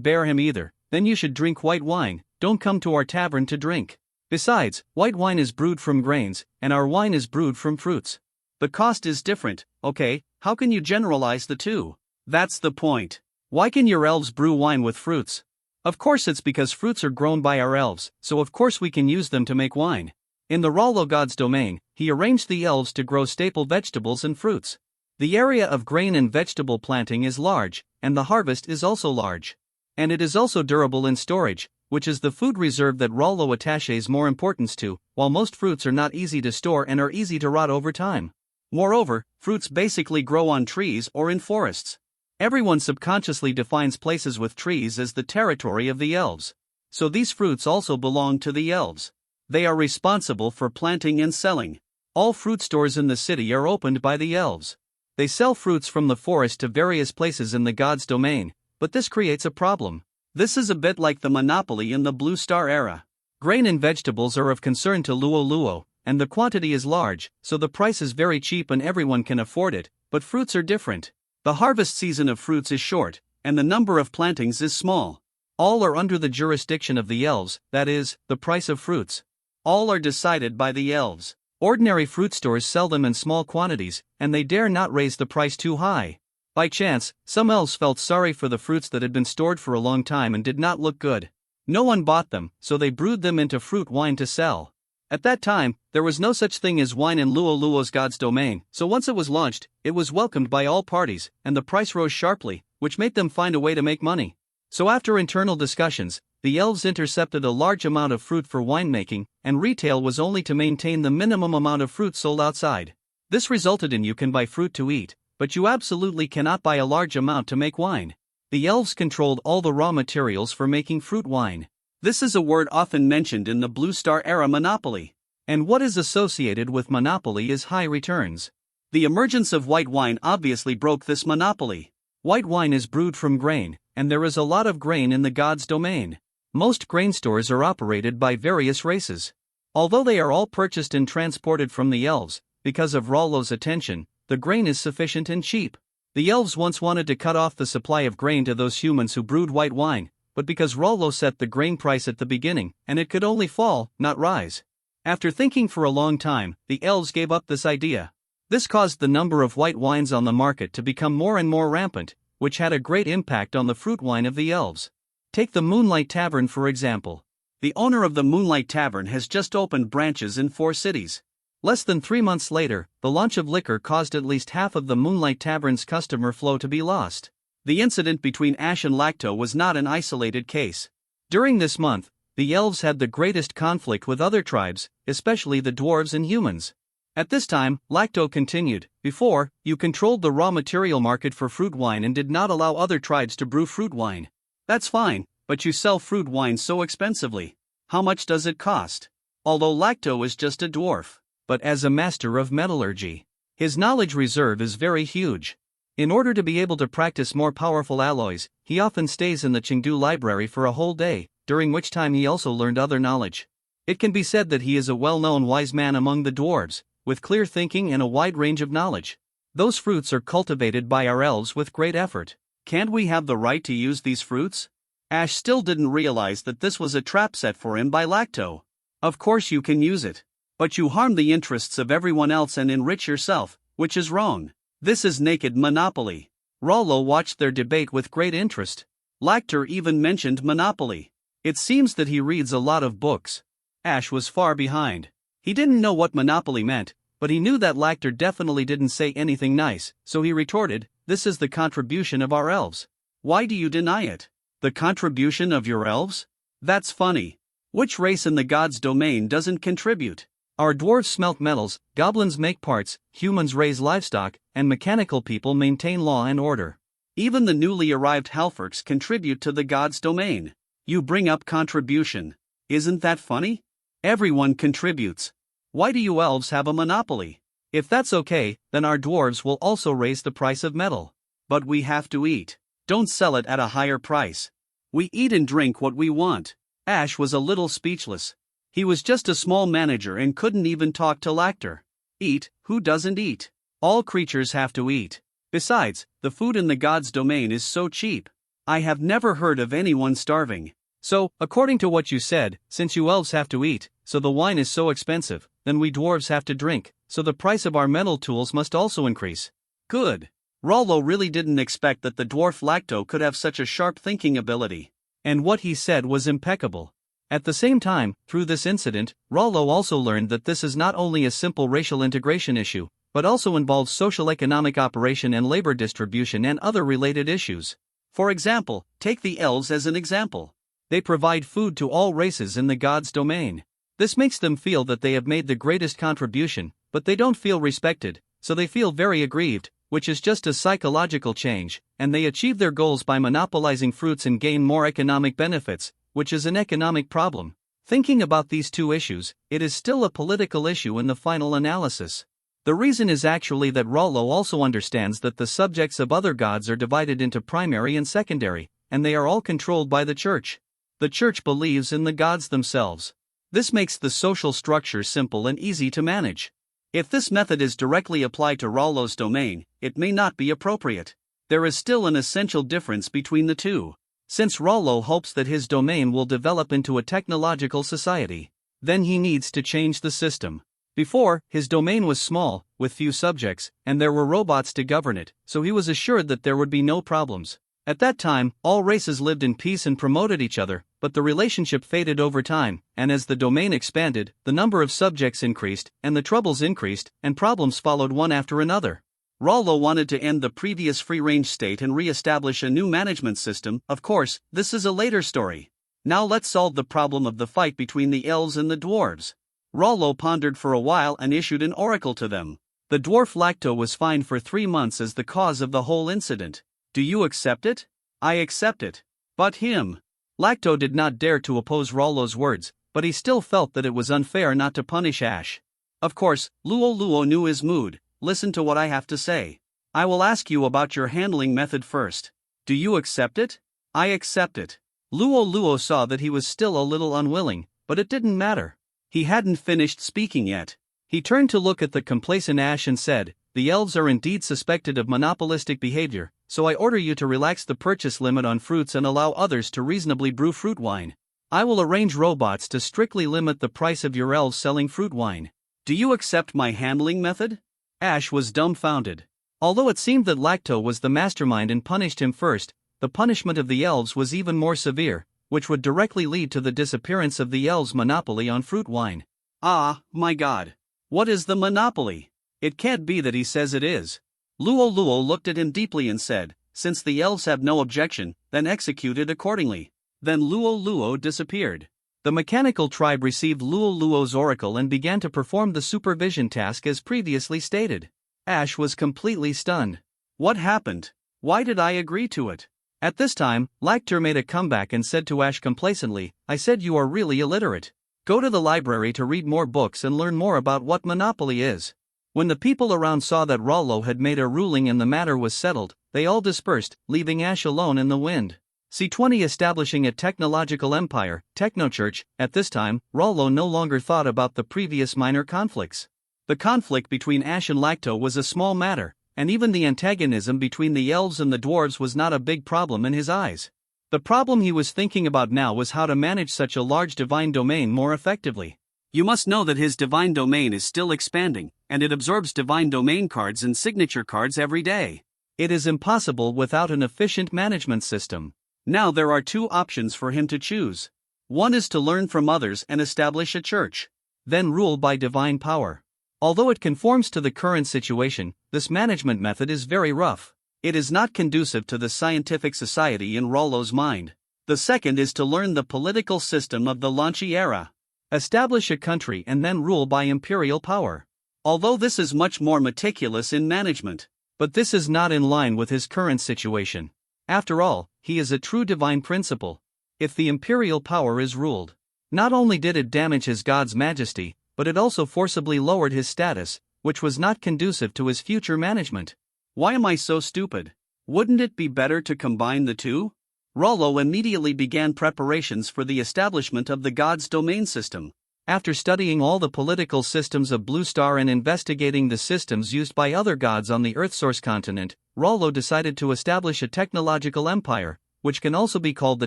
bear him either. Then you should drink white wine, don't come to our tavern to drink. Besides, white wine is brewed from grains, and our wine is brewed from fruits. The cost is different, okay? How can you generalize the two? That's the point. Why can your elves brew wine with fruits? Of course it's because fruits are grown by our elves, so of course we can use them to make wine. In the Rollo god's domain, he arranged the elves to grow staple vegetables and fruits. The area of grain and vegetable planting is large, and the harvest is also large. And it is also durable in storage, which is the food reserve that Rollo attaches more importance to, while most fruits are not easy to store and are easy to rot over time. Moreover, fruits basically grow on trees or in forests. Everyone subconsciously defines places with trees as the territory of the elves. So these fruits also belong to the elves. They are responsible for planting and selling. All fruit stores in the city are opened by the elves. They sell fruits from the forest to various places in the god's domain, but this creates a problem. This is a bit like the monopoly in the Blue Star era. Grain and vegetables are of concern to Luo Luo, and the quantity is large, so the price is very cheap and everyone can afford it, but fruits are different. The harvest season of fruits is short, and the number of plantings is small. All are under the jurisdiction of the elves, that is, the price of fruits. All are decided by the elves. Ordinary fruit stores sell them in small quantities, and they dare not raise the price too high. By chance, some elves felt sorry for the fruits that had been stored for a long time and did not look good. No one bought them, so they brewed them into fruit wine to sell. At that time, there was no such thing as wine in Luo Luo's god's domain, so once it was launched, it was welcomed by all parties, and the price rose sharply, which made them find a way to make money. So after internal discussions, the elves intercepted a large amount of fruit for winemaking, and retail was only to maintain the minimum amount of fruit sold outside. This resulted in you can buy fruit to eat, but you absolutely cannot buy a large amount to make wine. The elves controlled all the raw materials for making fruit wine. This is a word often mentioned in the Blue Star era monopoly. And what is associated with monopoly is high returns. The emergence of white wine obviously broke this monopoly. White wine is brewed from grain, and there is a lot of grain in the god's domain. Most grain stores are operated by various races. Although they are all purchased and transported from the elves, because of Rollo's attention, the grain is sufficient and cheap. The elves once wanted to cut off the supply of grain to those humans who brewed white wine, but because Rollo set the grain price at the beginning, and it could only fall, not rise. After thinking for a long time, the elves gave up this idea. This caused the number of white wines on the market to become more and more rampant, which had a great impact on the fruit wine of the elves. Take the Moonlight Tavern for example. The owner of the Moonlight Tavern has just opened branches in 4 cities. Less than 3 months later, the launch of liquor caused at least half of the Moonlight Tavern's customer flow to be lost. The incident between Ash and Lacto was not an isolated case. During this month, the elves had the greatest conflict with other tribes, especially the dwarves and humans. At this time, Lacto continued, before, you controlled the raw material market for fruit wine and did not allow other tribes to brew fruit wine. That's fine, but you sell fruit wine so expensively. How much does it cost? Although Lacto is just a dwarf, but as a master of metallurgy, his knowledge reserve is very huge. In order to be able to practice more powerful alloys, he often stays in the Chengdu library for a whole day, during which time he also learned other knowledge. It can be said that he is a well-known wise man among the dwarves, with clear thinking and a wide range of knowledge. Those fruits are cultivated by our elves with great effort. Can't we have the right to use these fruits? Ash still didn't realize that this was a trap set for him by Lacto. Of course you can use it. But you harm the interests of everyone else and enrich yourself, which is wrong. This is naked monopoly. Rollo watched their debate with great interest. Lacto even mentioned monopoly. It seems that he reads a lot of books. Ash was far behind. He didn't know what monopoly meant, but he knew that Lacto definitely didn't say anything nice, so he retorted, this is the contribution of our elves. Why do you deny it? The contribution of your elves? That's funny. Which race in the god's domain doesn't contribute? Our dwarves smelt metals, goblins make parts, humans raise livestock, and mechanical people maintain law and order. Even the newly arrived halforcs contribute to the god's domain. You bring up contribution. Isn't that funny? Everyone contributes. Why do you elves have a monopoly? If that's okay, then our dwarves will also raise the price of metal. But we have to eat. Don't sell it at a higher price. We eat and drink what we want. Ash was a little speechless. He was just a small manager and couldn't even talk to Lactor. Eat? Who doesn't eat? All creatures have to eat. Besides, the food in the gods' domain is so cheap. I have never heard of anyone starving. So, according to what you said, since you elves have to eat, so the wine is so expensive, then we dwarves have to drink, so the price of our metal tools must also increase. Good. Rollo really didn't expect that the dwarf Lacto could have such a sharp thinking ability. And what he said was impeccable. At the same time, through this incident, Rollo also learned that this is not only a simple racial integration issue, but also involves social economic operation and labor distribution and other related issues. For example, take the elves as an example. They provide food to all races in the gods' domain. This makes them feel that they have made the greatest contribution, but they don't feel respected, so they feel very aggrieved, which is just a psychological change, and they achieve their goals by monopolizing fruits and gain more economic benefits, which is an economic problem. Thinking about these two issues, it is still a political issue in the final analysis. The reason is actually that Rollo also understands that the subjects of other gods are divided into primary and secondary, and they are all controlled by the church. The church believes in the gods themselves. This makes the social structure simple and easy to manage. If this method is directly applied to Rollo's domain, it may not be appropriate. There is still an essential difference between the two. Since Rollo hopes that his domain will develop into a technological society, then he needs to change the system. Before, his domain was small, with few subjects, and there were robots to govern it, so he was assured that there would be no problems. At that time, all races lived in peace and promoted each other, but the relationship faded over time, and as the domain expanded, the number of subjects increased, and the troubles increased, and problems followed one after another. Rollo wanted to end the previous free-range state and re-establish a new management system. Of course, this is a later story. Now let's solve the problem of the fight between the elves and the dwarves. Rollo pondered for a while and issued an oracle to them. The dwarf Lacto was fined for 3 months as the cause of the whole incident. Do you accept it? I accept it. But him. Lacto did not dare to oppose Rollo's words, but he still felt that it was unfair not to punish Ash. Of course, Luo knew his mood. Listen to what I have to say. I will ask you about your handling method first. Do you accept it? I accept it. Luo saw that he was still a little unwilling, but it didn't matter. He hadn't finished speaking yet. He turned to look at the complacent Ash and said, "The elves are indeed suspected of monopolistic behavior, so I order you to relax the purchase limit on fruits and allow others to reasonably brew fruit wine. I will arrange robots to strictly limit the price of your elves selling fruit wine. Do you accept my handling method?" Ash was dumbfounded. Although it seemed that Lacto was the mastermind and punished him first, the punishment of the elves was even more severe, which would directly lead to the disappearance of the elves' monopoly on fruit wine. Ah, my God. What is the monopoly? It can't be that he says it is. Luo looked at him deeply and said, "Since the elves have no objection, then execute it accordingly." Then Luo disappeared. The mechanical tribe received Luo's oracle and began to perform the supervision task as previously stated. Ash was completely stunned. What happened? Why did I agree to it? At this time, Lactor made a comeback and said to Ash complacently, "I said you are really illiterate. Go to the library to read more books and learn more about what monopoly is." When the people around saw that Rollo had made a ruling and the matter was settled, they all dispersed, leaving Ash alone in the wind. C20 establishing a technological empire, Technochurch. At this time, Rollo no longer thought about the previous minor conflicts. The conflict between Ash and Lacto was a small matter, and even the antagonism between the elves and the dwarves was not a big problem in his eyes. The problem he was thinking about now was how to manage such a large divine domain more effectively. You must know that his divine domain is still expanding, and it absorbs divine domain cards and signature cards every day. It is impossible without an efficient management system. Now there are 2 options for him to choose. One is to learn from others and establish a church. Then rule by divine power. Although it conforms to the current situation, this management method is very rough. It is not conducive to the scientific society in Rollo's mind. The second is to learn the political system of the Lanchi era. Establish a country and then rule by imperial power. Although this is much more meticulous in management. But this is not in line with his current situation. After all, he is a true divine principle. If the imperial power is ruled, not only did it damage his god's majesty, but it also forcibly lowered his status, which was not conducive to his future management. Why am I so stupid? Wouldn't it be better to combine the two? Rollo immediately began preparations for the establishment of the God's domain system. After studying all the political systems of Blue Star and investigating the systems used by other gods on the Earthsource continent, Rollo decided to establish a technological empire, which can also be called the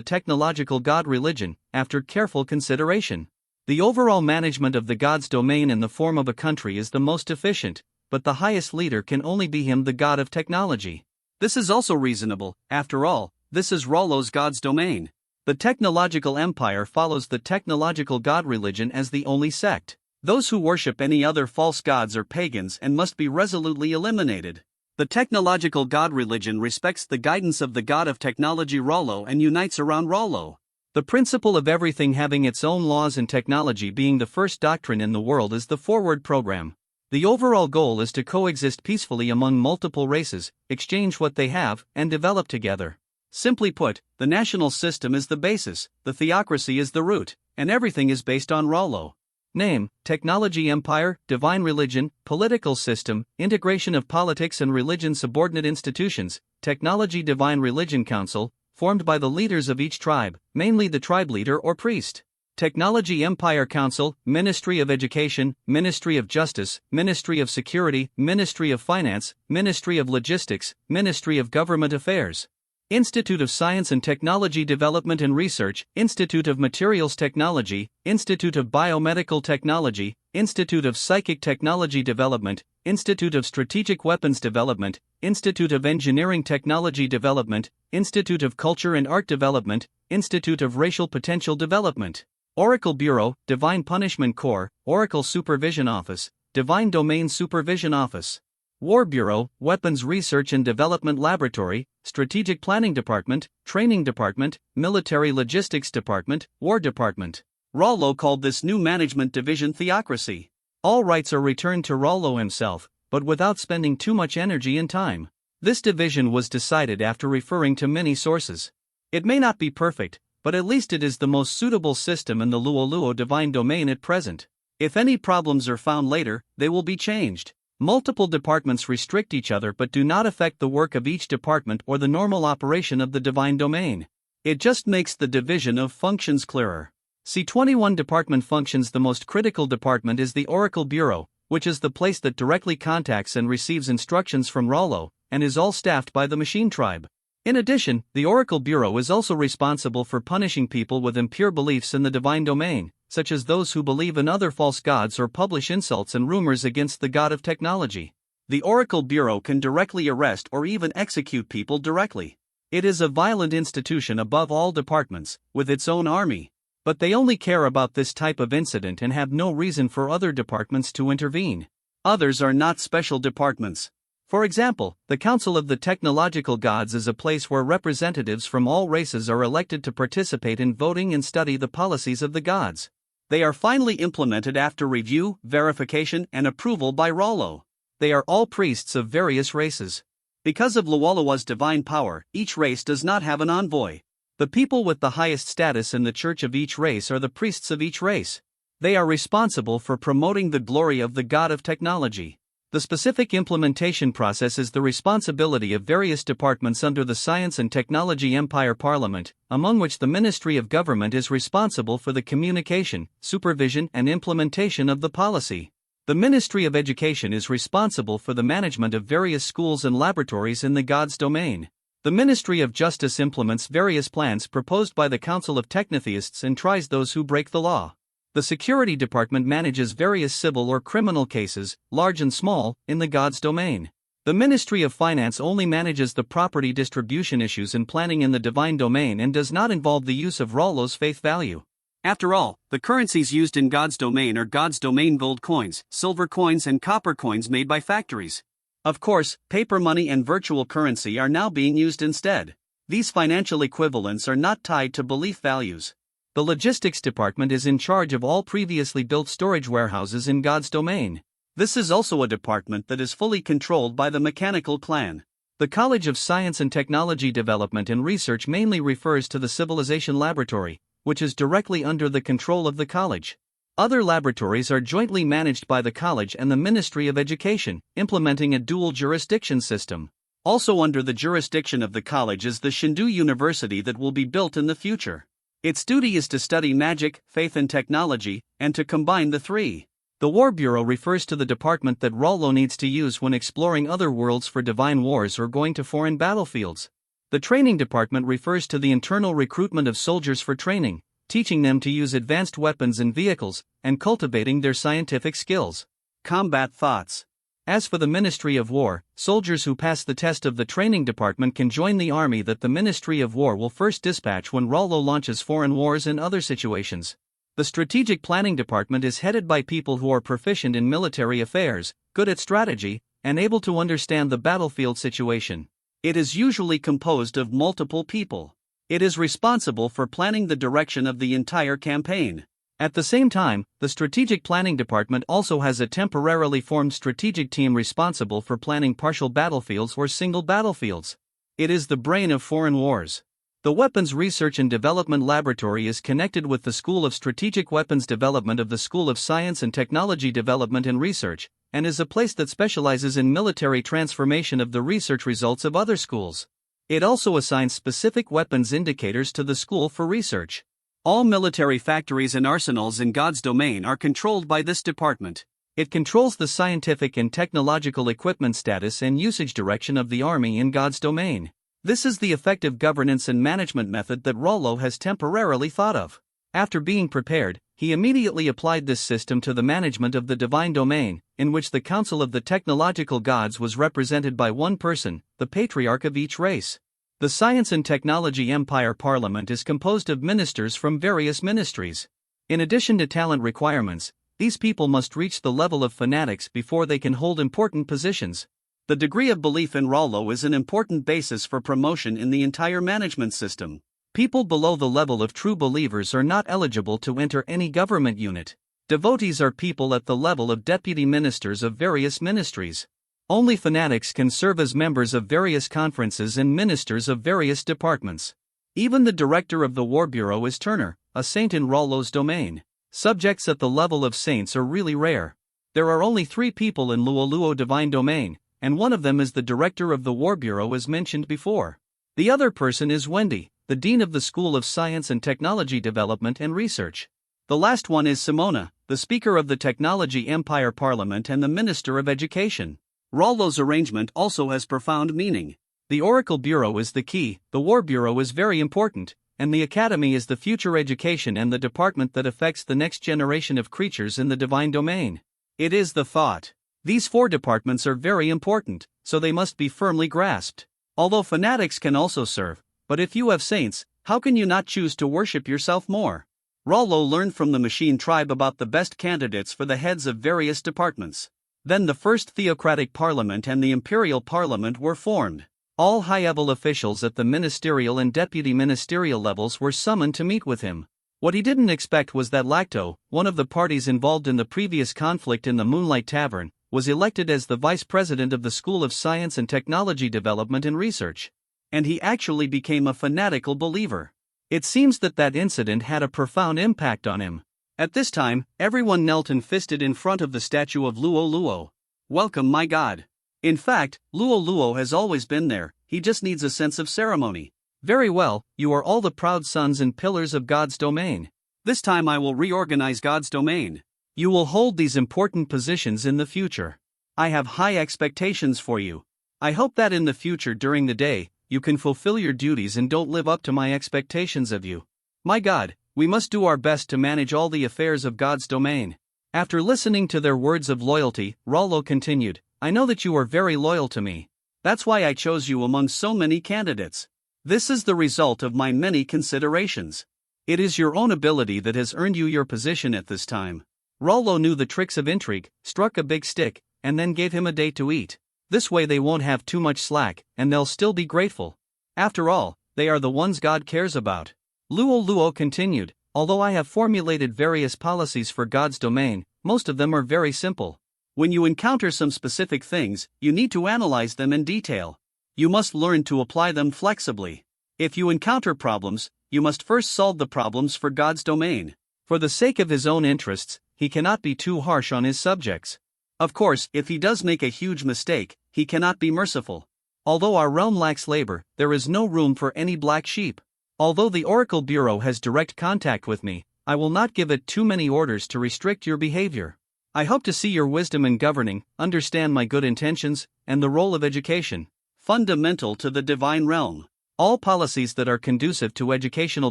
technological god religion, after careful consideration. The overall management of the god's domain in the form of a country is the most efficient, but the highest leader can only be him, the god of technology. This is also reasonable. After all, this is Rollo's god's domain. The technological empire follows the technological god religion as the only sect. Those who worship any other false gods are pagans and must be resolutely eliminated. The technological god religion respects the guidance of the god of technology Rollo and unites around Rollo. The principle of everything having its own laws and technology being the first doctrine in the world is the forward program. The overall goal is to coexist peacefully among multiple races, exchange what they have, and develop together. Simply put, the national system is the basis, the theocracy is the root, and everything is based on Rollo. Name: Technology Empire, Divine Religion, Political System, Integration of Politics and Religion, Subordinate Institutions, Technology Divine Religion Council, formed by the leaders of each tribe, mainly the tribe leader or priest. Technology Empire Council, Ministry of Education, Ministry of Justice, Ministry of Security, Ministry of Finance, Ministry of Logistics, Ministry of Government Affairs. Institute of Science and Technology Development and Research, Institute of Materials Technology, Institute of Biomedical Technology, Institute of Psychic Technology Development, Institute of Strategic Weapons Development, Institute of Engineering Technology Development, Institute of Culture and Art Development, Institute of Racial Potential Development. Oracle Bureau, Divine Punishment Corps, Oracle Supervision Office, Divine Domain Supervision Office. War Bureau, Weapons Research and Development Laboratory, Strategic Planning Department, Training Department, Military Logistics Department, War Department. Rollo called this new management division theocracy. All rights are returned to Rollo himself, but without spending too much energy and time. This division was decided after referring to many sources. It may not be perfect, but at least it is the most suitable system in the Luoluo divine domain at present. If any problems are found later, they will be changed. Multiple departments restrict each other but do not affect the work of each department or the normal operation of the divine domain. It just makes the division of functions clearer. C21 department functions. The most critical department is the Oracle Bureau, which is the place that directly contacts and receives instructions from Rollo, and is all staffed by the Machine Tribe. In addition, the Oracle Bureau is also responsible for punishing people with impure beliefs in the divine domain, such as those who believe in other false gods or publish insults and rumors against the god of technology. The Oracle Bureau can directly arrest or even execute people directly. It is a violent institution above all departments, with its own army. But they only care about this type of incident and have no reason for other departments to intervene. Others are not special departments. For example, the Council of the Technological Gods is a place where representatives from all races are elected to participate in voting and study the policies of the gods. They are finally implemented after review, verification, and approval by Rollo. They are all priests of various races. Because of Luoluo's divine power, each race does not have an envoy. The people with the highest status in the church of each race are the priests of each race. They are responsible for promoting the glory of the god of technology. The specific implementation process is the responsibility of various departments under the Science and Technology Empire Parliament, among which the Ministry of Government is responsible for the communication, supervision, and implementation of the policy. The Ministry of Education is responsible for the management of various schools and laboratories in the God's domain. The Ministry of Justice implements various plans proposed by the Council of Technotheists and tries those who break the law. The Security Department manages various civil or criminal cases, large and small, in the God's domain. The Ministry of Finance only manages the property distribution issues and planning in the divine domain and does not involve the use of Rollo's faith value. After all, the currencies used in God's domain are God's domain gold coins, silver coins, and copper coins made by factories. Of course, paper money and virtual currency are now being used instead. These financial equivalents are not tied to belief values. The Logistics Department is in charge of all previously built storage warehouses in God's domain. This is also a department that is fully controlled by the Mechanical Clan. The College of Science and Technology Development and Research mainly refers to the Civilization Laboratory, which is directly under the control of the college. Other laboratories are jointly managed by the college and the Ministry of Education, implementing a dual jurisdiction system. Also under the jurisdiction of the college is the Shindu University that will be built in the future. Its duty is to study magic, faith and technology, and to combine the three. The War Bureau refers to the department that Rollo needs to use when exploring other worlds for divine wars or going to foreign battlefields. The Training Department refers to the internal recruitment of soldiers for training, teaching them to use advanced weapons and vehicles, and cultivating their scientific skills. Combat thoughts. As for the Ministry of War, soldiers who pass the test of the Training Department can join the army that the Ministry of War will first dispatch when Rollo launches foreign wars and other situations. The Strategic Planning Department is headed by people who are proficient in military affairs, good at strategy, and able to understand the battlefield situation. It is usually composed of multiple people. It is responsible for planning the direction of the entire campaign. At the same time, the Strategic Planning Department also has a temporarily formed strategic team responsible for planning partial battlefields or single battlefields. It is the brain of foreign wars. The Weapons Research and Development Laboratory is connected with the School of Strategic Weapons Development of the School of Science and Technology Development and Research, and is a place that specializes in military transformation of the research results of other schools. It also assigns specific weapons indicators to the school for research. All military factories and arsenals in God's domain are controlled by this department. It controls the scientific and technological equipment status and usage direction of the army in God's domain. This is the effective governance and management method that Rollo has temporarily thought of. After being prepared, he immediately applied this system to the management of the divine domain, in which the Council of the Technological Gods was represented by one person, the patriarch of each race. The Science and Technology Empire Parliament is composed of ministers from various ministries. In addition to talent requirements, these people must reach the level of fanatics before they can hold important positions. The degree of belief in Rollo is an important basis for promotion in the entire management system. People below the level of true believers are not eligible to enter any government unit. Devotees are people at the level of deputy ministers of various ministries. Only fanatics can serve as members of various conferences and ministers of various departments. Even the director of the War Bureau is Turner, a saint in Rollo's domain. Subjects at the level of saints are really rare. There are only 3 people in Luo divine domain, and one of them is the director of the War Bureau as mentioned before. The other person is Wendy, the dean of the School of Science and Technology Development and Research. The last one is Simona, the speaker of the Technology Empire Parliament and the Minister of Education. Rollo's arrangement also has profound meaning. The Oracle Bureau is the key, the War Bureau is very important, and the Academy is the future education and the department that affects the next generation of creatures in the divine domain. It is the thought. These 4 departments are very important, so they must be firmly grasped. Although fanatics can also serve, but if you have saints, how can you not choose to worship yourself more? Rollo learned from the machine tribe about the best candidates for the heads of various departments. Then the first theocratic parliament and the imperial parliament were formed. All high-level officials at the ministerial and deputy ministerial levels were summoned to meet with him. What he didn't expect was that Lacto, one of the parties involved in the previous conflict in the Moonlight Tavern, was elected as the vice president of the School of Science and Technology Development and Research. And he actually became a fanatical believer. It seems that incident had a profound impact on him. At this time, everyone knelt and fisted in front of the statue of Luo. Welcome, my God. In fact, Luo has always been there, he just needs a sense of ceremony. Very well, you are all the proud sons and pillars of God's domain. This time I will reorganize God's domain. You will hold these important positions in the future. I have high expectations for you. I hope that in the future during the day, you can fulfill your duties and don't live up to my expectations of you. My God, we must do our best to manage all the affairs of God's domain. After listening to their words of loyalty, Rollo continued, I know that you are very loyal to me. That's why I chose you among so many candidates. This is the result of my many considerations. It is your own ability that has earned you your position at this time. Rollo knew the tricks of intrigue, struck a big stick, and then gave him a date to eat. This way they won't have too much slack, and they'll still be grateful. After all, they are the ones God cares about. Luo continued, although I have formulated various policies for God's domain, most of them are very simple. When you encounter some specific things, you need to analyze them in detail. You must learn to apply them flexibly. If you encounter problems, you must first solve the problems for God's domain. For the sake of his own interests, he cannot be too harsh on his subjects. Of course, if he does make a huge mistake, he cannot be merciful. Although our realm lacks labor, there is no room for any black sheep. Although the Oracle Bureau has direct contact with me, I will not give it too many orders to restrict your behavior. I hope to see your wisdom in governing, understand my good intentions, and the role of education. Fundamental to the divine realm. All policies that are conducive to educational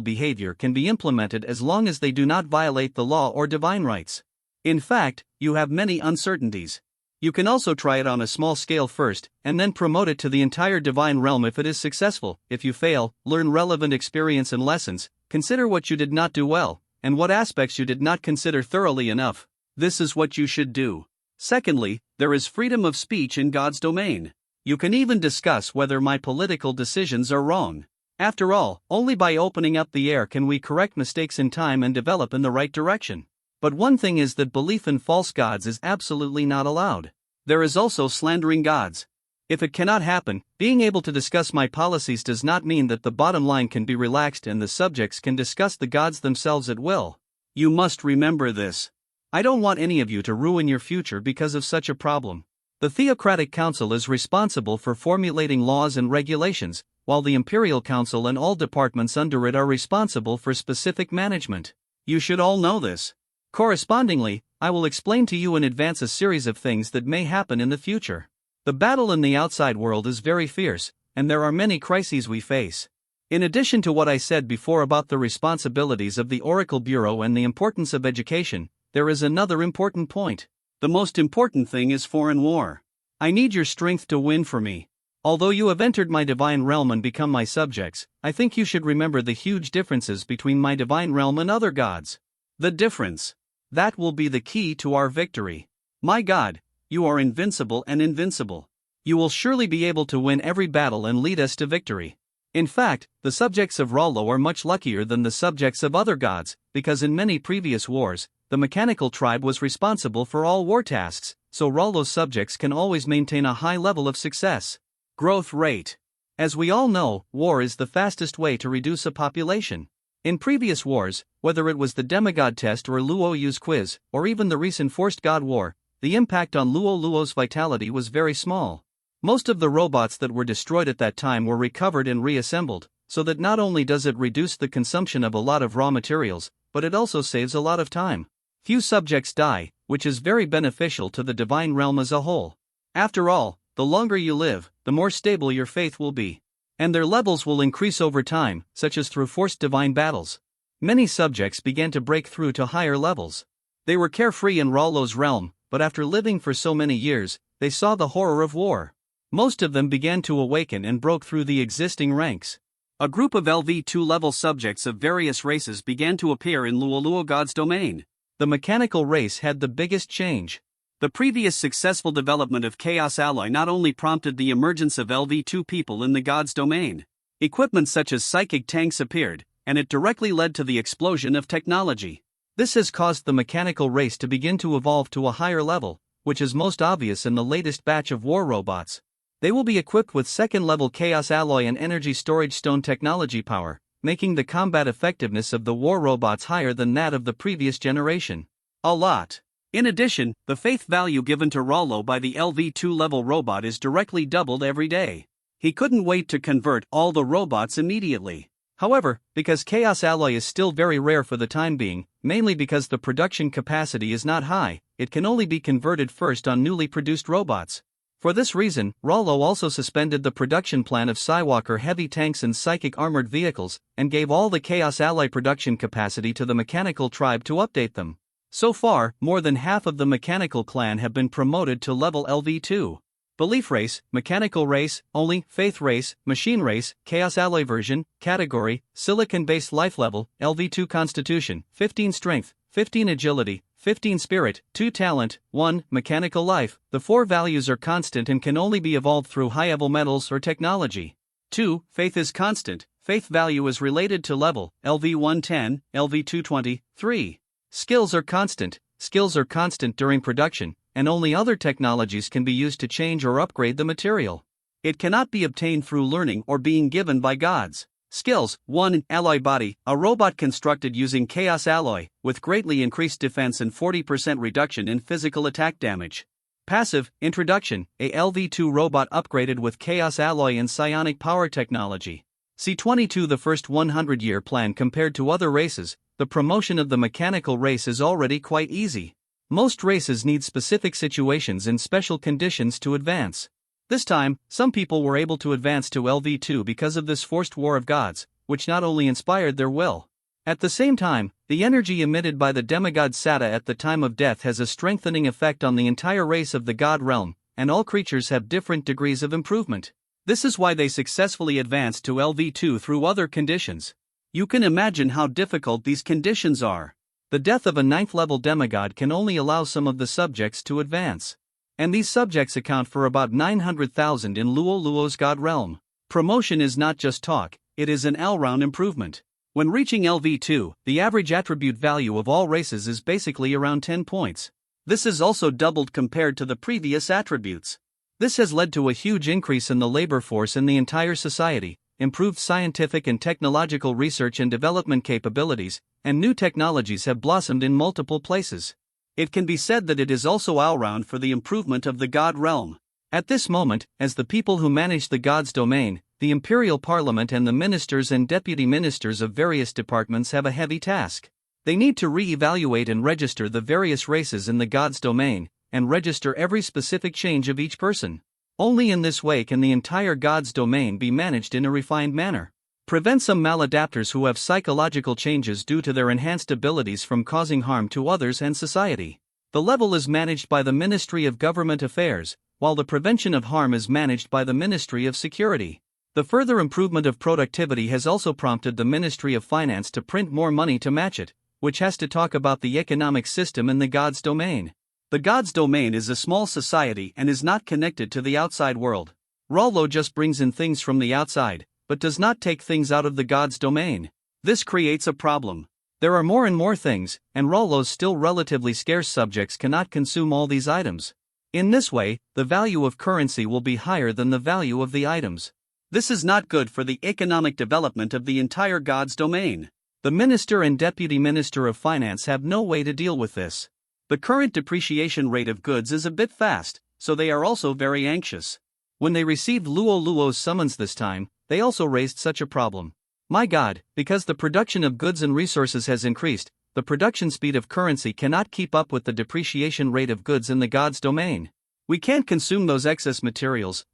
behavior can be implemented as long as they do not violate the law or divine rights. In fact, you have many uncertainties. You can also try it on a small scale first, and then promote it to the entire divine realm if it is successful. If you fail, learn relevant experience and lessons, consider what you did not do well, and what aspects you did not consider thoroughly enough. This is what you should do. Secondly, there is freedom of speech in God's domain. You can even discuss whether my political decisions are wrong. After all, only by opening up the air can we correct mistakes in time and develop in the right direction. But one thing is that belief in false gods is absolutely not allowed. There is also slandering gods. If it cannot happen, being able to discuss my policies does not mean that the bottom line can be relaxed and the subjects can discuss the gods themselves at will. You must remember this. I don't want any of you to ruin your future because of such a problem. The Theocratic Council is responsible for formulating laws and regulations, while the Imperial Council and all departments under it are responsible for specific management. You should all know this. Correspondingly, I will explain to you in advance a series of things that may happen in the future. The battle in the outside world is very fierce, and there are many crises we face. In addition to what I said before about the responsibilities of the Oracle Bureau and the importance of education, there is another important point. The most important thing is foreign war. I need your strength to win for me. Although you have entered my divine realm and become my subjects, I think you should remember the huge differences between my divine realm and other gods. The difference. That will be the key to our victory. My God, you are invincible and invincible. You will surely be able to win every battle and lead us to victory. In fact, the subjects of Rollo are much luckier than the subjects of other gods, because in many previous wars, the mechanical tribe was responsible for all war tasks, so Rollo's subjects can always maintain a high level of success. Growth rate. As we all know, war is the fastest way to reduce a population. In previous wars, whether it was the Demigod test or Luo Yu's quiz, or even the recent Forced God War, the impact on Luo's vitality was very small. Most of the robots that were destroyed at that time were recovered and reassembled, so that not only does it reduce the consumption of a lot of raw materials, but it also saves a lot of time. Few subjects die, which is very beneficial to the divine realm as a whole. After all, the longer you live, the more stable your faith will be. And their levels will increase over time, such as through forced divine battles. Many subjects began to break through to higher levels. They were carefree in Rollo's realm, but after living for so many years, they saw the horror of war. Most of them began to awaken and broke through the existing ranks. A group of LV2 level subjects of various races began to appear in Luo God's domain. The mechanical race had the biggest change. The previous successful development of Chaos Alloy not only prompted the emergence of LV2 people in the God's domain. Equipment such as psychic tanks appeared, and it directly led to the explosion of technology. This has caused the mechanical race to begin to evolve to a higher level, which is most obvious in the latest batch of war robots. They will be equipped with second-level Chaos Alloy and Energy Storage Stone technology power, making the combat effectiveness of the war robots higher than that of the previous generation. A lot. In addition, the faith value given to Rollo by the LV2 level robot is directly doubled every day. He couldn't wait to convert all the robots immediately. However, because Chaos Alloy is still very rare for the time being, mainly because the production capacity is not high, it can only be converted first on newly produced robots. For this reason, Rollo also suspended the production plan of Skywalker heavy tanks and psychic armored vehicles, and gave all the Chaos Alloy production capacity to the mechanical tribe to update them. So far, more than half of the mechanical clan have been promoted to level LV2. Belief race, mechanical race, only, faith race, machine race, Chaos Alloy version, category, silicon-based life level, LV2 constitution, 15 strength, 15 agility, 15 spirit, 2 talent, 1 mechanical life. The 4 values are constant and can only be evolved through high-level metals or technology. 2. Faith is constant. Faith value is related to level, LV110, LV220. 3. Skills are constant. Skills are constant during production, and only other technologies can be used to change or upgrade the material. It cannot be obtained through learning or being given by gods. Skills 1. Alloy Body, a robot constructed using Chaos Alloy, with greatly increased defense and 40% reduction in physical attack damage. Passive Introduction, a LV2 robot upgraded with Chaos Alloy and psionic power technology. C22 The first 100-year plan. Compared to other races, the promotion of the mechanical race is already quite easy. Most races need specific situations and special conditions to advance. This time, some people were able to advance to LV2 because of this forced war of gods, which not only inspired their will. At the same time, the energy emitted by the demigod Sata at the time of death has a strengthening effect on the entire race of the god realm, and all creatures have different degrees of improvement. This is why they successfully advanced to LV2 through other conditions. You can imagine how difficult these conditions are. The death of a 9th level demigod can only allow some of the subjects to advance. And these subjects account for about 900,000 in Luo's god realm. Promotion is not just talk, it is an all-round improvement. When reaching LV2, the average attribute value of all races is basically around 10 points. This is also doubled compared to the previous attributes. This has led to a huge increase in the labor force in the entire society, improved scientific and technological research and development capabilities, and new technologies have blossomed in multiple places. It can be said that it is also all-round for the improvement of the god realm. At this moment, as the people who manage the god's domain, the imperial parliament and the ministers and deputy ministers of various departments have a heavy task. They need to re-evaluate and register the various races in the god's domain, and register every specific change of each person. Only in this way can the entire god's domain be managed in a refined manner. Prevent some maladapters who have psychological changes due to their enhanced abilities from causing harm to others and society. The level is managed by the Ministry of Government Affairs, while the prevention of harm is managed by the Ministry of Security. The further improvement of productivity has also prompted the Ministry of Finance to print more money to match it, which has to talk about the economic system in the god's domain. The god's domain is a small society and is not connected to the outside world. Rollo just brings in things from the outside, but does not take things out of the god's domain. This creates a problem. There are more and more things, and Rollo's still relatively scarce subjects cannot consume all these items. In this way, the value of currency will be higher than the value of the items. This is not good for the economic development of the entire god's domain. The minister and deputy minister of finance have no way to deal with this. The current depreciation rate of goods is a bit fast, so they are also very anxious. When they received Luo's summons this time, they also raised such a problem. My god, because the production of goods and resources has increased, the production speed of currency cannot keep up with the depreciation rate of goods in the god's domain. We can't consume those excess materials,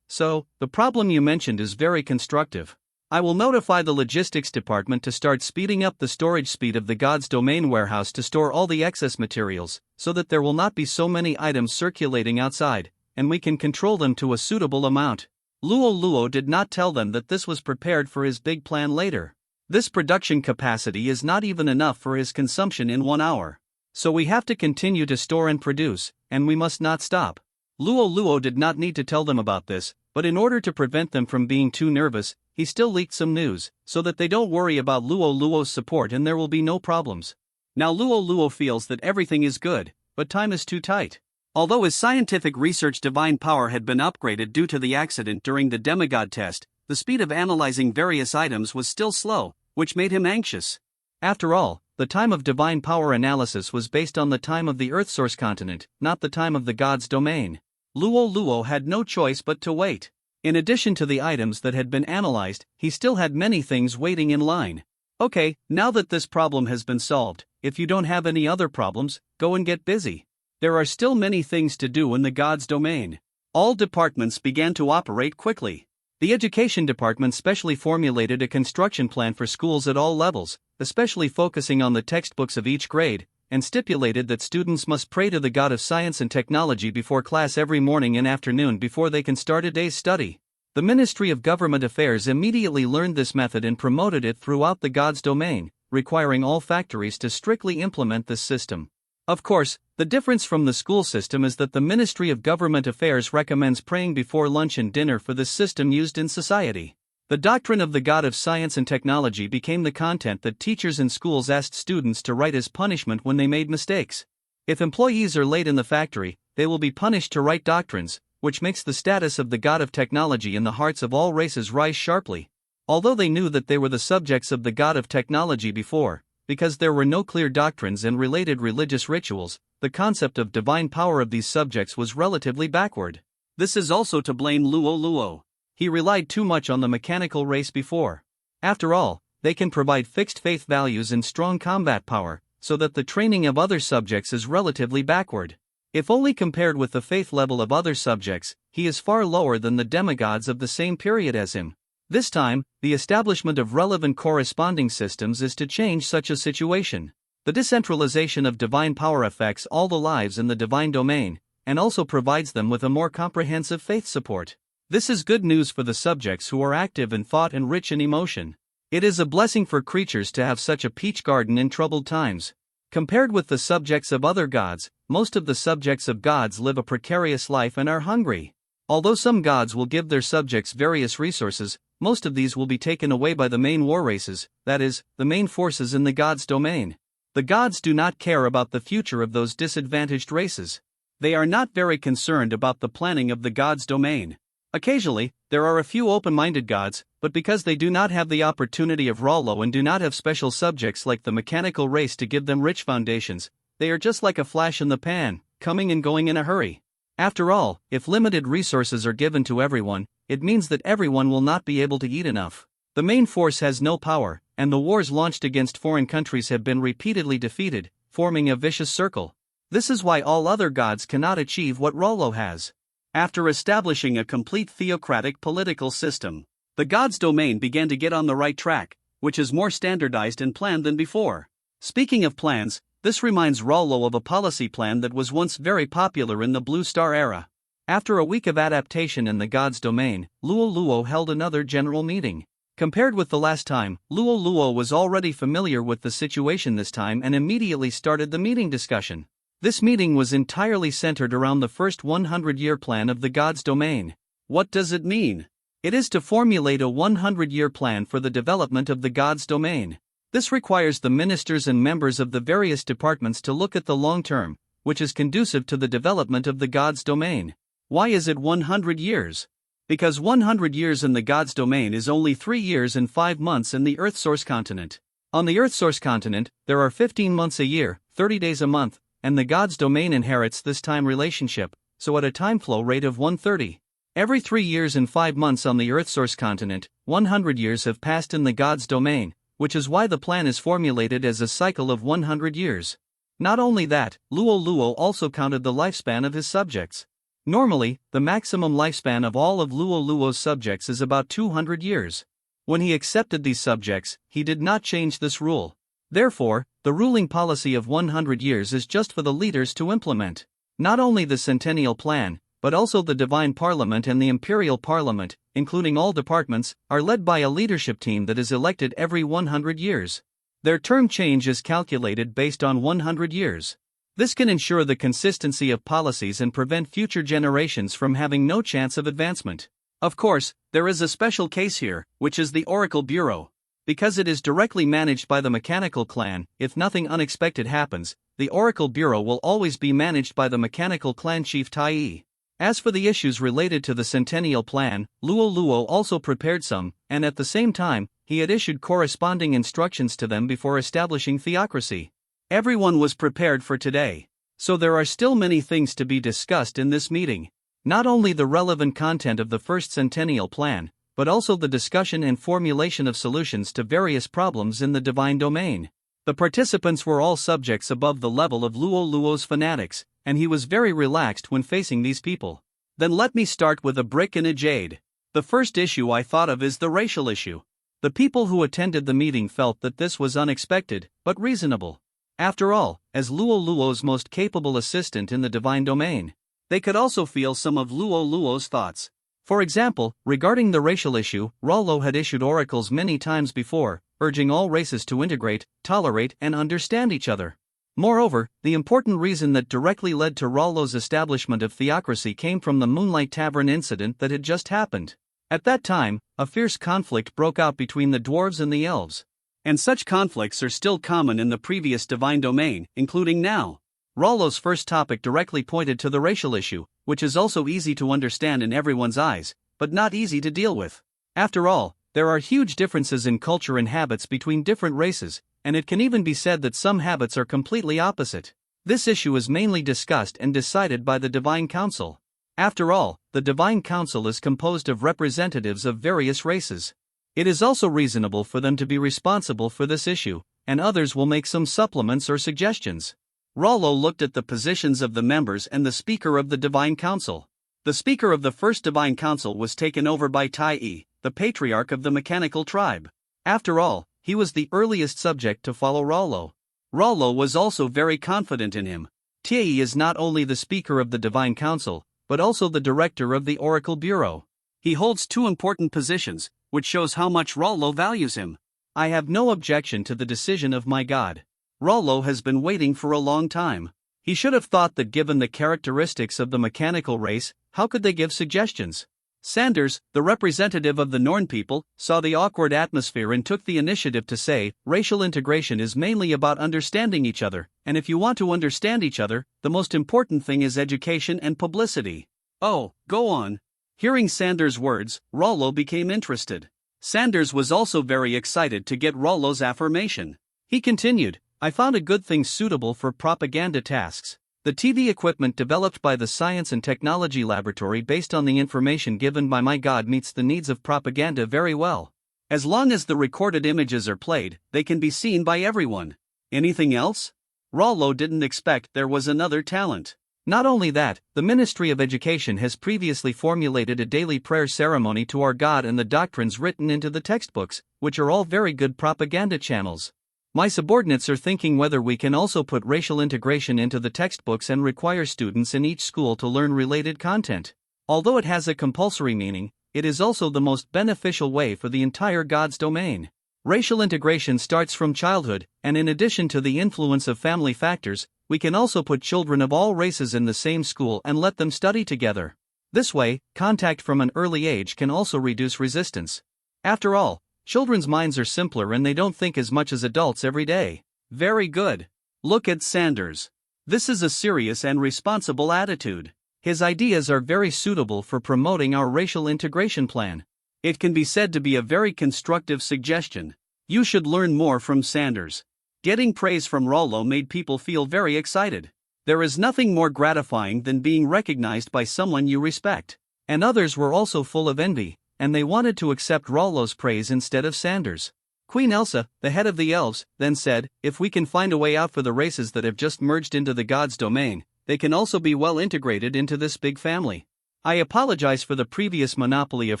so, the problem you mentioned is very constructive. I will notify the logistics department to start speeding up the storage speed of the god's domain warehouse to store all the excess materials, so that there will not be so many items circulating outside, and we can control them to a suitable amount. Luo did not tell them that this was prepared for his big plan later. This production capacity is not even enough for his consumption in 1 hour. So we have to continue to store and produce, and we must not stop. Luo did not need to tell them about this, but in order to prevent them from being too nervous, he still leaked some news, so that they don't worry about Luo's support and there will be no problems. Now Luo feels that everything is good, but time is too tight. Although his scientific research divine power had been upgraded due to the accident during the demigod test, the speed of analyzing various items was still slow, which made him anxious. After all, the time of divine power analysis was based on the time of the Earth source continent, not the time of the god's domain. Luo had no choice but to wait. In addition to the items that had been analyzed, he still had many things waiting in line. Okay, now that this problem has been solved, if you don't have any other problems, go and get busy. There are still many things to do in the god's domain. All departments began to operate quickly. The education department specially formulated a construction plan for schools at all levels, especially focusing on the textbooks of each grade, and stipulated that students must pray to the god of science and technology before class every morning and afternoon before they can start a day's study. The Ministry of Government Affairs immediately learned this method and promoted it throughout the god's domain, requiring all factories to strictly implement this system. Of course, the difference from the school system is that the Ministry of Government Affairs recommends praying before lunch and dinner for this system used in society. The doctrine of the god of science and technology became the content that teachers in schools asked students to write as punishment when they made mistakes. If employees are late in the factory, they will be punished to write doctrines, which makes the status of the god of technology in the hearts of all races rise sharply. Although they knew that they were the subjects of the god of technology before, because there were no clear doctrines and related religious rituals, the concept of divine power of these subjects was relatively backward. This is also to blame Luo Luo. He relied too much on the mechanical race before. After all, they can provide fixed faith values and strong combat power, so that the training of other subjects is relatively backward. If only compared with the faith level of other subjects, he is far lower than the demigods of the same period as him. This time, the establishment of relevant corresponding systems is to change such a situation. The decentralization of divine power affects all the lives in the divine domain, and also provides them with a more comprehensive faith support. This is good news for the subjects who are active in thought and rich in emotion. It is a blessing for creatures to have such a peach garden in troubled times. Compared with the subjects of other gods, most of the subjects of gods live a precarious life and are hungry. Although some gods will give their subjects various resources, most of these will be taken away by the main war races, that is, the main forces in the gods' domain. The gods do not care about the future of those disadvantaged races. They are not very concerned about the planning of the gods' domain. Occasionally, there are a few open-minded gods, but because they do not have the opportunity of Rollo and do not have special subjects like the mechanical race to give them rich foundations, they are just like a flash in the pan, coming and going in a hurry. After all, if limited resources are given to everyone, it means that everyone will not be able to eat enough. The main force has no power, and the wars launched against foreign countries have been repeatedly defeated, forming a vicious circle. This is why all other gods cannot achieve what Rollo has. After establishing a complete theocratic political system, the gods' domain began to get on the right track, which is more standardized and planned than before. Speaking of plans, this reminds Rollo of a policy plan that was once very popular in the Blue Star era. After a week of adaptation in the gods' domain, Luo Luo held another general meeting. Compared with the last time, Luo Luo was already familiar with the situation this time and immediately started the meeting discussion. This meeting was entirely centered around the first 100-year plan of the gods' domain. What does it mean? It is to formulate a 100-year plan for the development of the gods' domain. This requires the ministers and members of the various departments to look at the long term, which is conducive to the development of the gods' domain. Why is it 100 years? Because 100 years in the gods' domain is only 3 years and 5 months in the Earth Source continent. On the Earth Source continent, there are 15 months a year, 30 days a month, and the gods' domain inherits this time relationship, so at a time flow rate of 130. Every 3 years and 5 months on the Earth Source continent, 100 years have passed in the gods' domain, which is why the plan is formulated as a cycle of 100 years. Not only that, Luo Luo also counted the lifespan of his subjects. Normally, the maximum lifespan of all of Luo Luo's subjects is about 200 years. When he accepted these subjects, he did not change this rule. Therefore, the ruling policy of 100 years is just for the leaders to implement. Not only the Centennial Plan, but also the Divine Parliament and the Imperial Parliament, including all departments, are led by a leadership team that is elected every 100 years. Their term change is calculated based on 100 years. This can ensure the consistency of policies and prevent future generations from having no chance of advancement. Of course, there is a special case here, which is the Oracle Bureau. Because it is directly managed by the Mechanical Clan, if nothing unexpected happens, the Oracle Bureau will always be managed by the Mechanical Clan Chief Tai. As for the issues related to the Centennial Plan, Luo Luo also prepared some, and at the same time, he had issued corresponding instructions to them before establishing theocracy. Everyone was prepared for today. So there are still many things to be discussed in this meeting. Not only the relevant content of the first Centennial Plan, but also the discussion and formulation of solutions to various problems in the divine domain. The participants were all subjects above the level of Luo Luo's fanatics, and he was very relaxed when facing these people. Then let me start with a brick and a jade. The first issue I thought of is the racial issue. The people who attended the meeting felt that this was unexpected, but reasonable. After all, as Luo Luo's most capable assistant in the divine domain, they could also feel some of Luo Luo's thoughts. For example, regarding the racial issue, Rollo had issued oracles many times before, urging all races to integrate, tolerate, and understand each other. Moreover, the important reason that directly led to Rollo's establishment of theocracy came from the Moonlight Tavern incident that had just happened. At that time, a fierce conflict broke out between the dwarves and the elves. And such conflicts are still common in the previous divine domain, including now. Rollo's first topic directly pointed to the racial issue, which is also easy to understand in everyone's eyes, but not easy to deal with. After all, There are huge differences in culture and habits between different races, and it can even be said that some habits are completely opposite. This issue is mainly discussed and decided by the Divine Council. After all, the Divine Council is composed of representatives of various races. It is also reasonable for them to be responsible for this issue, and others will make some supplements or suggestions. Rollo looked at the positions of the members and the Speaker of the Divine Council. The Speaker of the First Divine Council was taken over by Tai, the patriarch of the mechanical tribe. After all, he was the earliest subject to follow Rollo. Rollo was also very confident in him. Tai is not only the Speaker of the Divine Council, but also the Director of the Oracle Bureau. He holds two important positions, which shows how much Rollo values him. I have no objection to the decision of my God. Rollo has been waiting for a long time. He should have thought that given the characteristics of the mechanical race, how could they give suggestions? Sanders, the representative of the Norn people, saw the awkward atmosphere and took the initiative to say, racial integration is mainly about understanding each other, and if you want to understand each other, the most important thing is education and publicity. Oh, go on. Hearing Sanders' words, Rollo became interested. Sanders was also very excited to get Rollo's affirmation. He continued, I found a good thing suitable for propaganda tasks. The TV equipment developed by the Science and Technology Laboratory based on the information given by my God meets the needs of propaganda very well. As long as the recorded images are played, they can be seen by everyone. Anything else? Rollo didn't expect there was another talent. Not only that, the Ministry of Education has previously formulated a daily prayer ceremony to our God and the doctrines written into the textbooks, which are all very good propaganda channels. My subordinates are thinking whether we can also put racial integration into the textbooks and require students in each school to learn related content. Although it has a compulsory meaning, it is also the most beneficial way for the entire God's domain. Racial integration starts from childhood, and in addition to the influence of family factors, we can also put children of all races in the same school and let them study together. This way, contact from an early age can also reduce resistance. After all, children's minds are simpler and they don't think as much as adults every day. Very good. Look at Sanders. This is a serious and responsible attitude. His ideas are very suitable for promoting our racial integration plan. It can be said to be a very constructive suggestion. You should learn more from Sanders. Getting praise from Rollo made people feel very excited. There is nothing more gratifying than being recognized by someone you respect. And others were also full of envy, and they wanted to accept Rollo's praise instead of Sanders. Queen Elsa, the head of the elves, then said, if we can find a way out for the races that have just merged into the God's domain, they can also be well integrated into this big family. I apologize for the previous monopoly of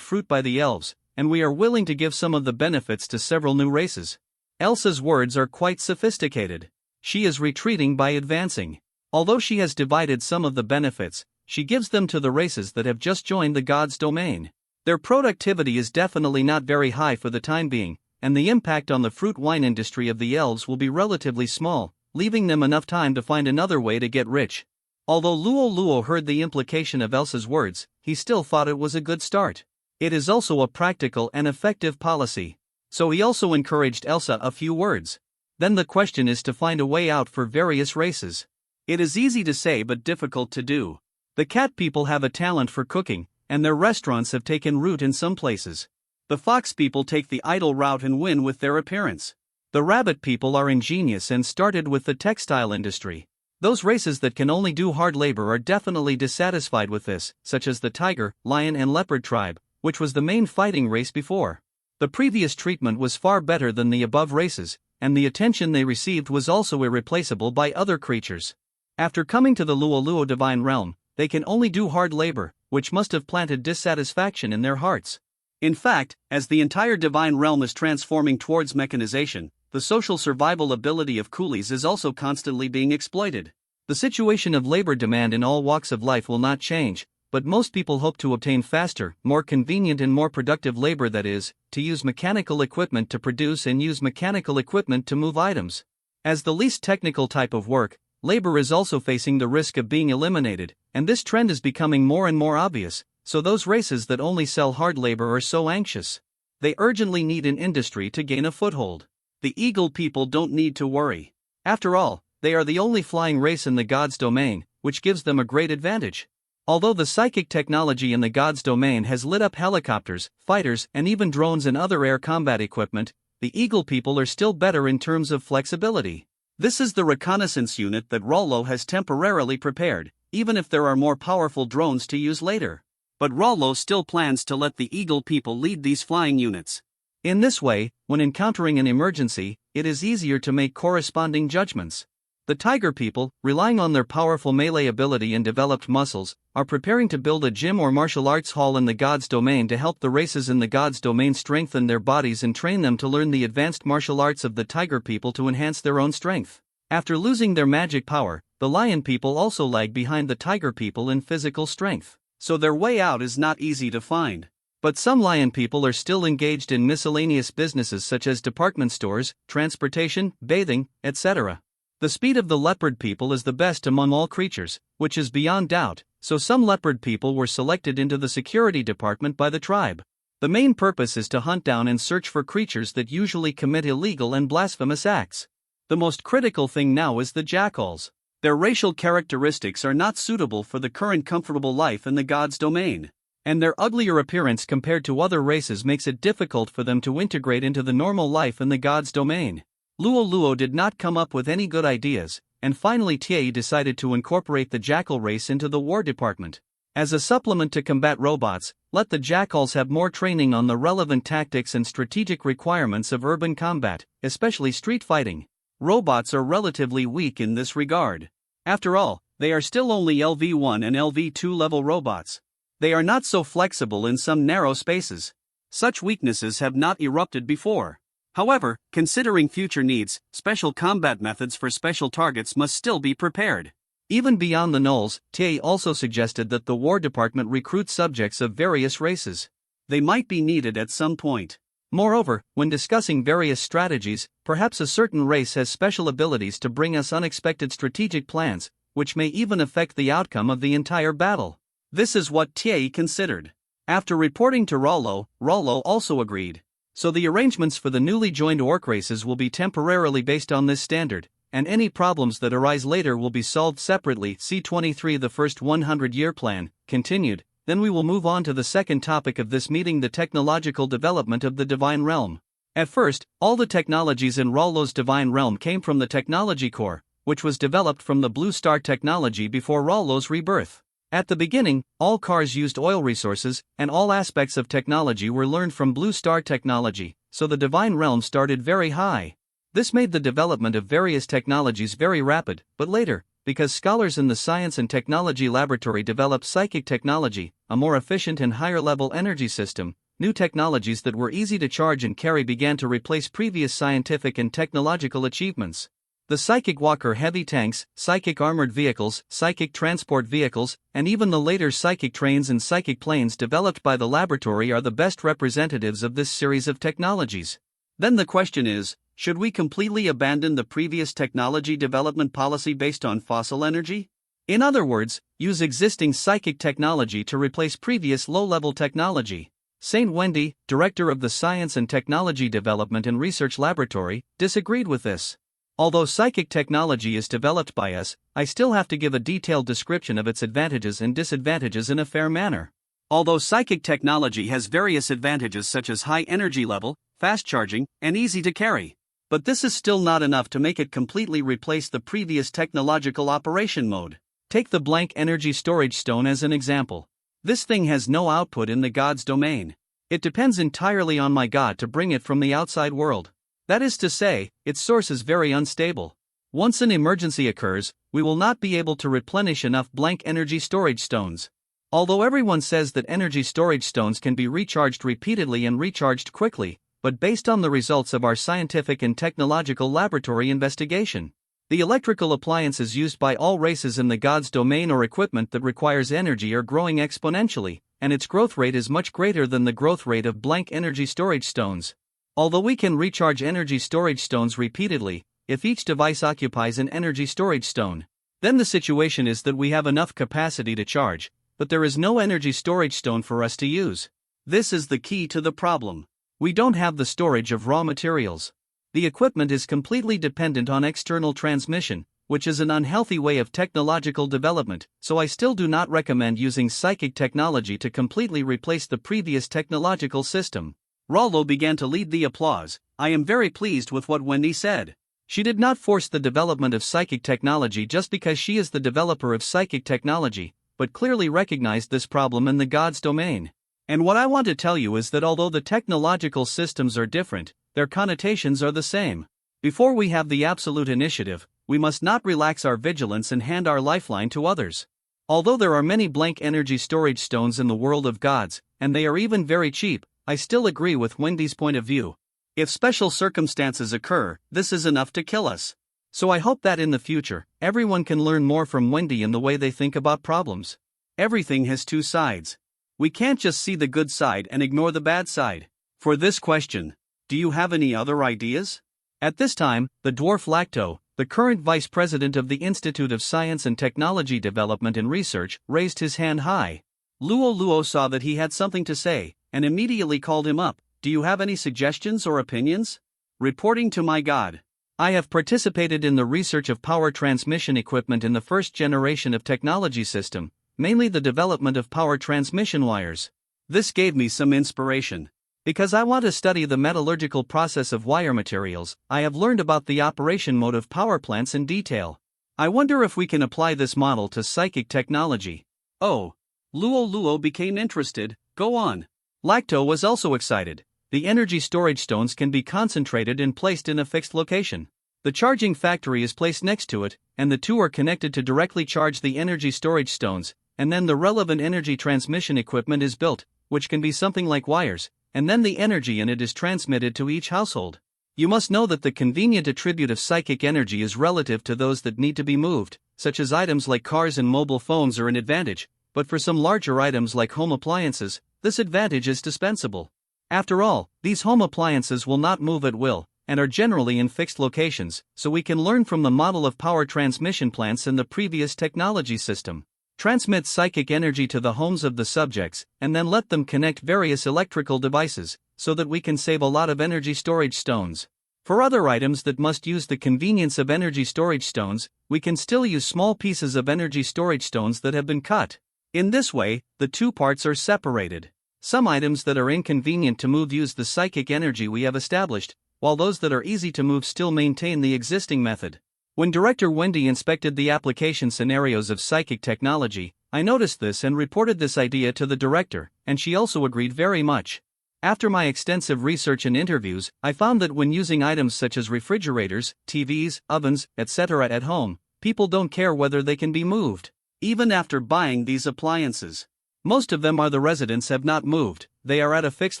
fruit by the elves, and we are willing to give some of the benefits to several new races. Elsa's words are quite sophisticated. She is retreating by advancing. Although she has divided some of the benefits, she gives them to the races that have just joined the God's domain. Their productivity is definitely not very high for the time being, and the impact on the fruit wine industry of the elves will be relatively small, leaving them enough time to find another way to get rich. Although Luo heard the implication of Elsa's words, he still thought it was a good start. It is also a practical and effective policy. So he also encouraged Elsa a few words. Then the question is to find a way out for various races. It is easy to say but difficult to do. The cat people have a talent for cooking, and their restaurants have taken root in some places. The fox people take the idle route and win with their appearance. The rabbit people are ingenious and started with the textile industry. Those races that can only do hard labor are definitely dissatisfied with this, such as the tiger, lion and leopard tribe, which was the main fighting race before. The previous treatment was far better than the above races, and the attention they received was also irreplaceable by other creatures. After coming to the Luo divine realm, they can only do hard labor, which must have planted dissatisfaction in their hearts. In fact, as the entire divine realm is transforming towards mechanization, the social survival ability of coolies is also constantly being exploited. The situation of labor demand in all walks of life will not change, but most people hope to obtain faster, more convenient and more productive labor, that is, to use mechanical equipment to produce and use mechanical equipment to move items. As the least technical type of work, labor is also facing the risk of being eliminated, and this trend is becoming more and more obvious, so those races that only sell hard labor are so anxious. They urgently need an industry to gain a foothold. The eagle people don't need to worry. After all, they are the only flying race in the God's domain, which gives them a great advantage. Although the psychic technology in the God's domain has lit up helicopters, fighters, and even drones and other air combat equipment, the Eagle people are still better in terms of flexibility. This is the reconnaissance unit that Rollo has temporarily prepared, even if there are more powerful drones to use later. But Rollo still plans to let the Eagle people lead these flying units. In this way, when encountering an emergency, it is easier to make corresponding judgments. The Tiger people, relying on their powerful melee ability and developed muscles, are preparing to build a gym or martial arts hall in the God's domain to help the races in the God's domain strengthen their bodies and train them to learn the advanced martial arts of the Tiger people to enhance their own strength. After losing their magic power, the Lion people also lag behind the Tiger people in physical strength, so their way out is not easy to find. But some Lion people are still engaged in miscellaneous businesses such as department stores, transportation, bathing, etc. The speed of the leopard people is the best among all creatures, which is beyond doubt, so some leopard people were selected into the security department by the tribe. The main purpose is to hunt down and search for creatures that usually commit illegal and blasphemous acts. The most critical thing now is the jackals. Their racial characteristics are not suitable for the current comfortable life in the God's domain, and their uglier appearance compared to other races makes it difficult for them to integrate into the normal life in the God's domain. Luo Luo did not come up with any good ideas, and finally Tiei decided to incorporate the jackal race into the war department. As a supplement to combat robots, let the jackals have more training on the relevant tactics and strategic requirements of urban combat, especially street fighting. Robots are relatively weak in this regard. After all, they are still only LV1 and LV2 level robots. They are not so flexible in some narrow spaces. Such weaknesses have not erupted before. However, considering future needs, special combat methods for special targets must still be prepared. Even beyond the gnolls, Tiei also suggested that the War Department recruit subjects of various races. They might be needed at some point. Moreover, when discussing various strategies, perhaps a certain race has special abilities to bring us unexpected strategic plans, which may even affect the outcome of the entire battle. This is what Tiei considered. After reporting to Rollo, Rollo also agreed. So the arrangements for the newly joined orc races will be temporarily based on this standard, and any problems that arise later will be solved separately. C23 The first 100-year plan, continued. Then we will move on to the second topic of this meeting, the technological development of the Divine Realm. At first, all the technologies in Rollo's Divine Realm came from the Technology Core, which was developed from the Blue Star technology before Rollo's rebirth. At the beginning, all cars used oil resources, and all aspects of technology were learned from Blue Star technology, so the Divine Realm started very high. This made the development of various technologies very rapid, but later, because scholars in the Science and Technology Laboratory developed psychic technology, a more efficient and higher-level energy system, new technologies that were easy to charge and carry began to replace previous scientific and technological achievements. The Psychic Walker heavy tanks, psychic armored vehicles, psychic transport vehicles, and even the later psychic trains and psychic planes developed by the laboratory are the best representatives of this series of technologies. Then the question is, should we completely abandon the previous technology development policy based on fossil energy? In other words, use existing psychic technology to replace previous low-level technology. St. Wendy, director of the Science and Technology Development and Research Laboratory, disagreed with this. Although psychic technology is developed by us, I still have to give a detailed description of its advantages and disadvantages in a fair manner. Although psychic technology has various advantages such as high energy level, fast charging, and easy to carry. But this is still not enough to make it completely replace the previous technological operation mode. Take the blank energy storage stone as an example. This thing has no output in the God's domain. It depends entirely on my God to bring it from the outside world. That is to say, its source is very unstable. Once an emergency occurs, we will not be able to replenish enough blank energy storage stones. Although everyone says that energy storage stones can be recharged repeatedly and recharged quickly, but based on the results of our scientific and technological laboratory investigation, the electrical appliances used by all races in the God's domain or equipment that requires energy are growing exponentially, and its growth rate is much greater than the growth rate of blank energy storage stones. Although we can recharge energy storage stones repeatedly, if each device occupies an energy storage stone, then the situation is that we have enough capacity to charge, but there is no energy storage stone for us to use. This is the key to the problem. We don't have the storage of raw materials. The equipment is completely dependent on external transmission, which is an unhealthy way of technological development, so I still do not recommend using psychic technology to completely replace the previous technological system. Rollo began to lead the applause. I am very pleased with what Wendy said. She did not force the development of psychic technology just because she is the developer of psychic technology, but clearly recognized this problem in the God's domain. And what I want to tell you is that although the technological systems are different, their connotations are the same. Before we have the absolute initiative, we must not relax our vigilance and hand our lifeline to others. Although there are many blank energy storage stones in the world of gods, and they are even very cheap, I still agree with Wendy's point of view. If special circumstances occur, this is enough to kill us. So I hope that in the future, everyone can learn more from Wendy in the way they think about problems. Everything has two sides. We can't just see the good side and ignore the bad side. For this question, do you have any other ideas? At this time, the dwarf Lacto, the current vice president of the Institute of Science and Technology Development and Research, raised his hand high. Luo Luo saw that he had something to say, and immediately called him up. Do you have any suggestions or opinions? Reporting to my God. I have participated in the research of power transmission equipment in the first generation of technology system, mainly the development of power transmission wires. This gave me some inspiration. Because I want to study the metallurgical process of wire materials, I have learned about the operation mode of power plants in detail. I wonder if we can apply this model to psychic technology. Oh. Luo Luo became interested. Go on. Lacto was also excited. The energy storage stones can be concentrated and placed in a fixed location. The charging factory is placed next to it, and the two are connected to directly charge the energy storage stones, and then the relevant energy transmission equipment is built, which can be something like wires, and then the energy in it is transmitted to each household. You must know that the convenient attribute of psychic energy is relative to those that need to be moved, such as items like cars and mobile phones are an advantage, but for some larger items like home appliances, this advantage is dispensable. After all, these home appliances will not move at will, and are generally in fixed locations, so we can learn from the model of power transmission plants in the previous technology system. Transmit psychic energy to the homes of the subjects, and then let them connect various electrical devices, so that we can save a lot of energy storage stones. For other items that must use the convenience of energy storage stones, we can still use small pieces of energy storage stones that have been cut. In this way, the two parts are separated. Some items that are inconvenient to move use the psychic energy we have established, while those that are easy to move still maintain the existing method. When Director Wendy inspected the application scenarios of psychic technology, I noticed this and reported this idea to the director, and she also agreed very much. After my extensive research and interviews, I found that when using items such as refrigerators, TVs, ovens, etc. at home, people don't care whether they can be moved. Even after buying these appliances, most of them are the residents have not moved, they are at a fixed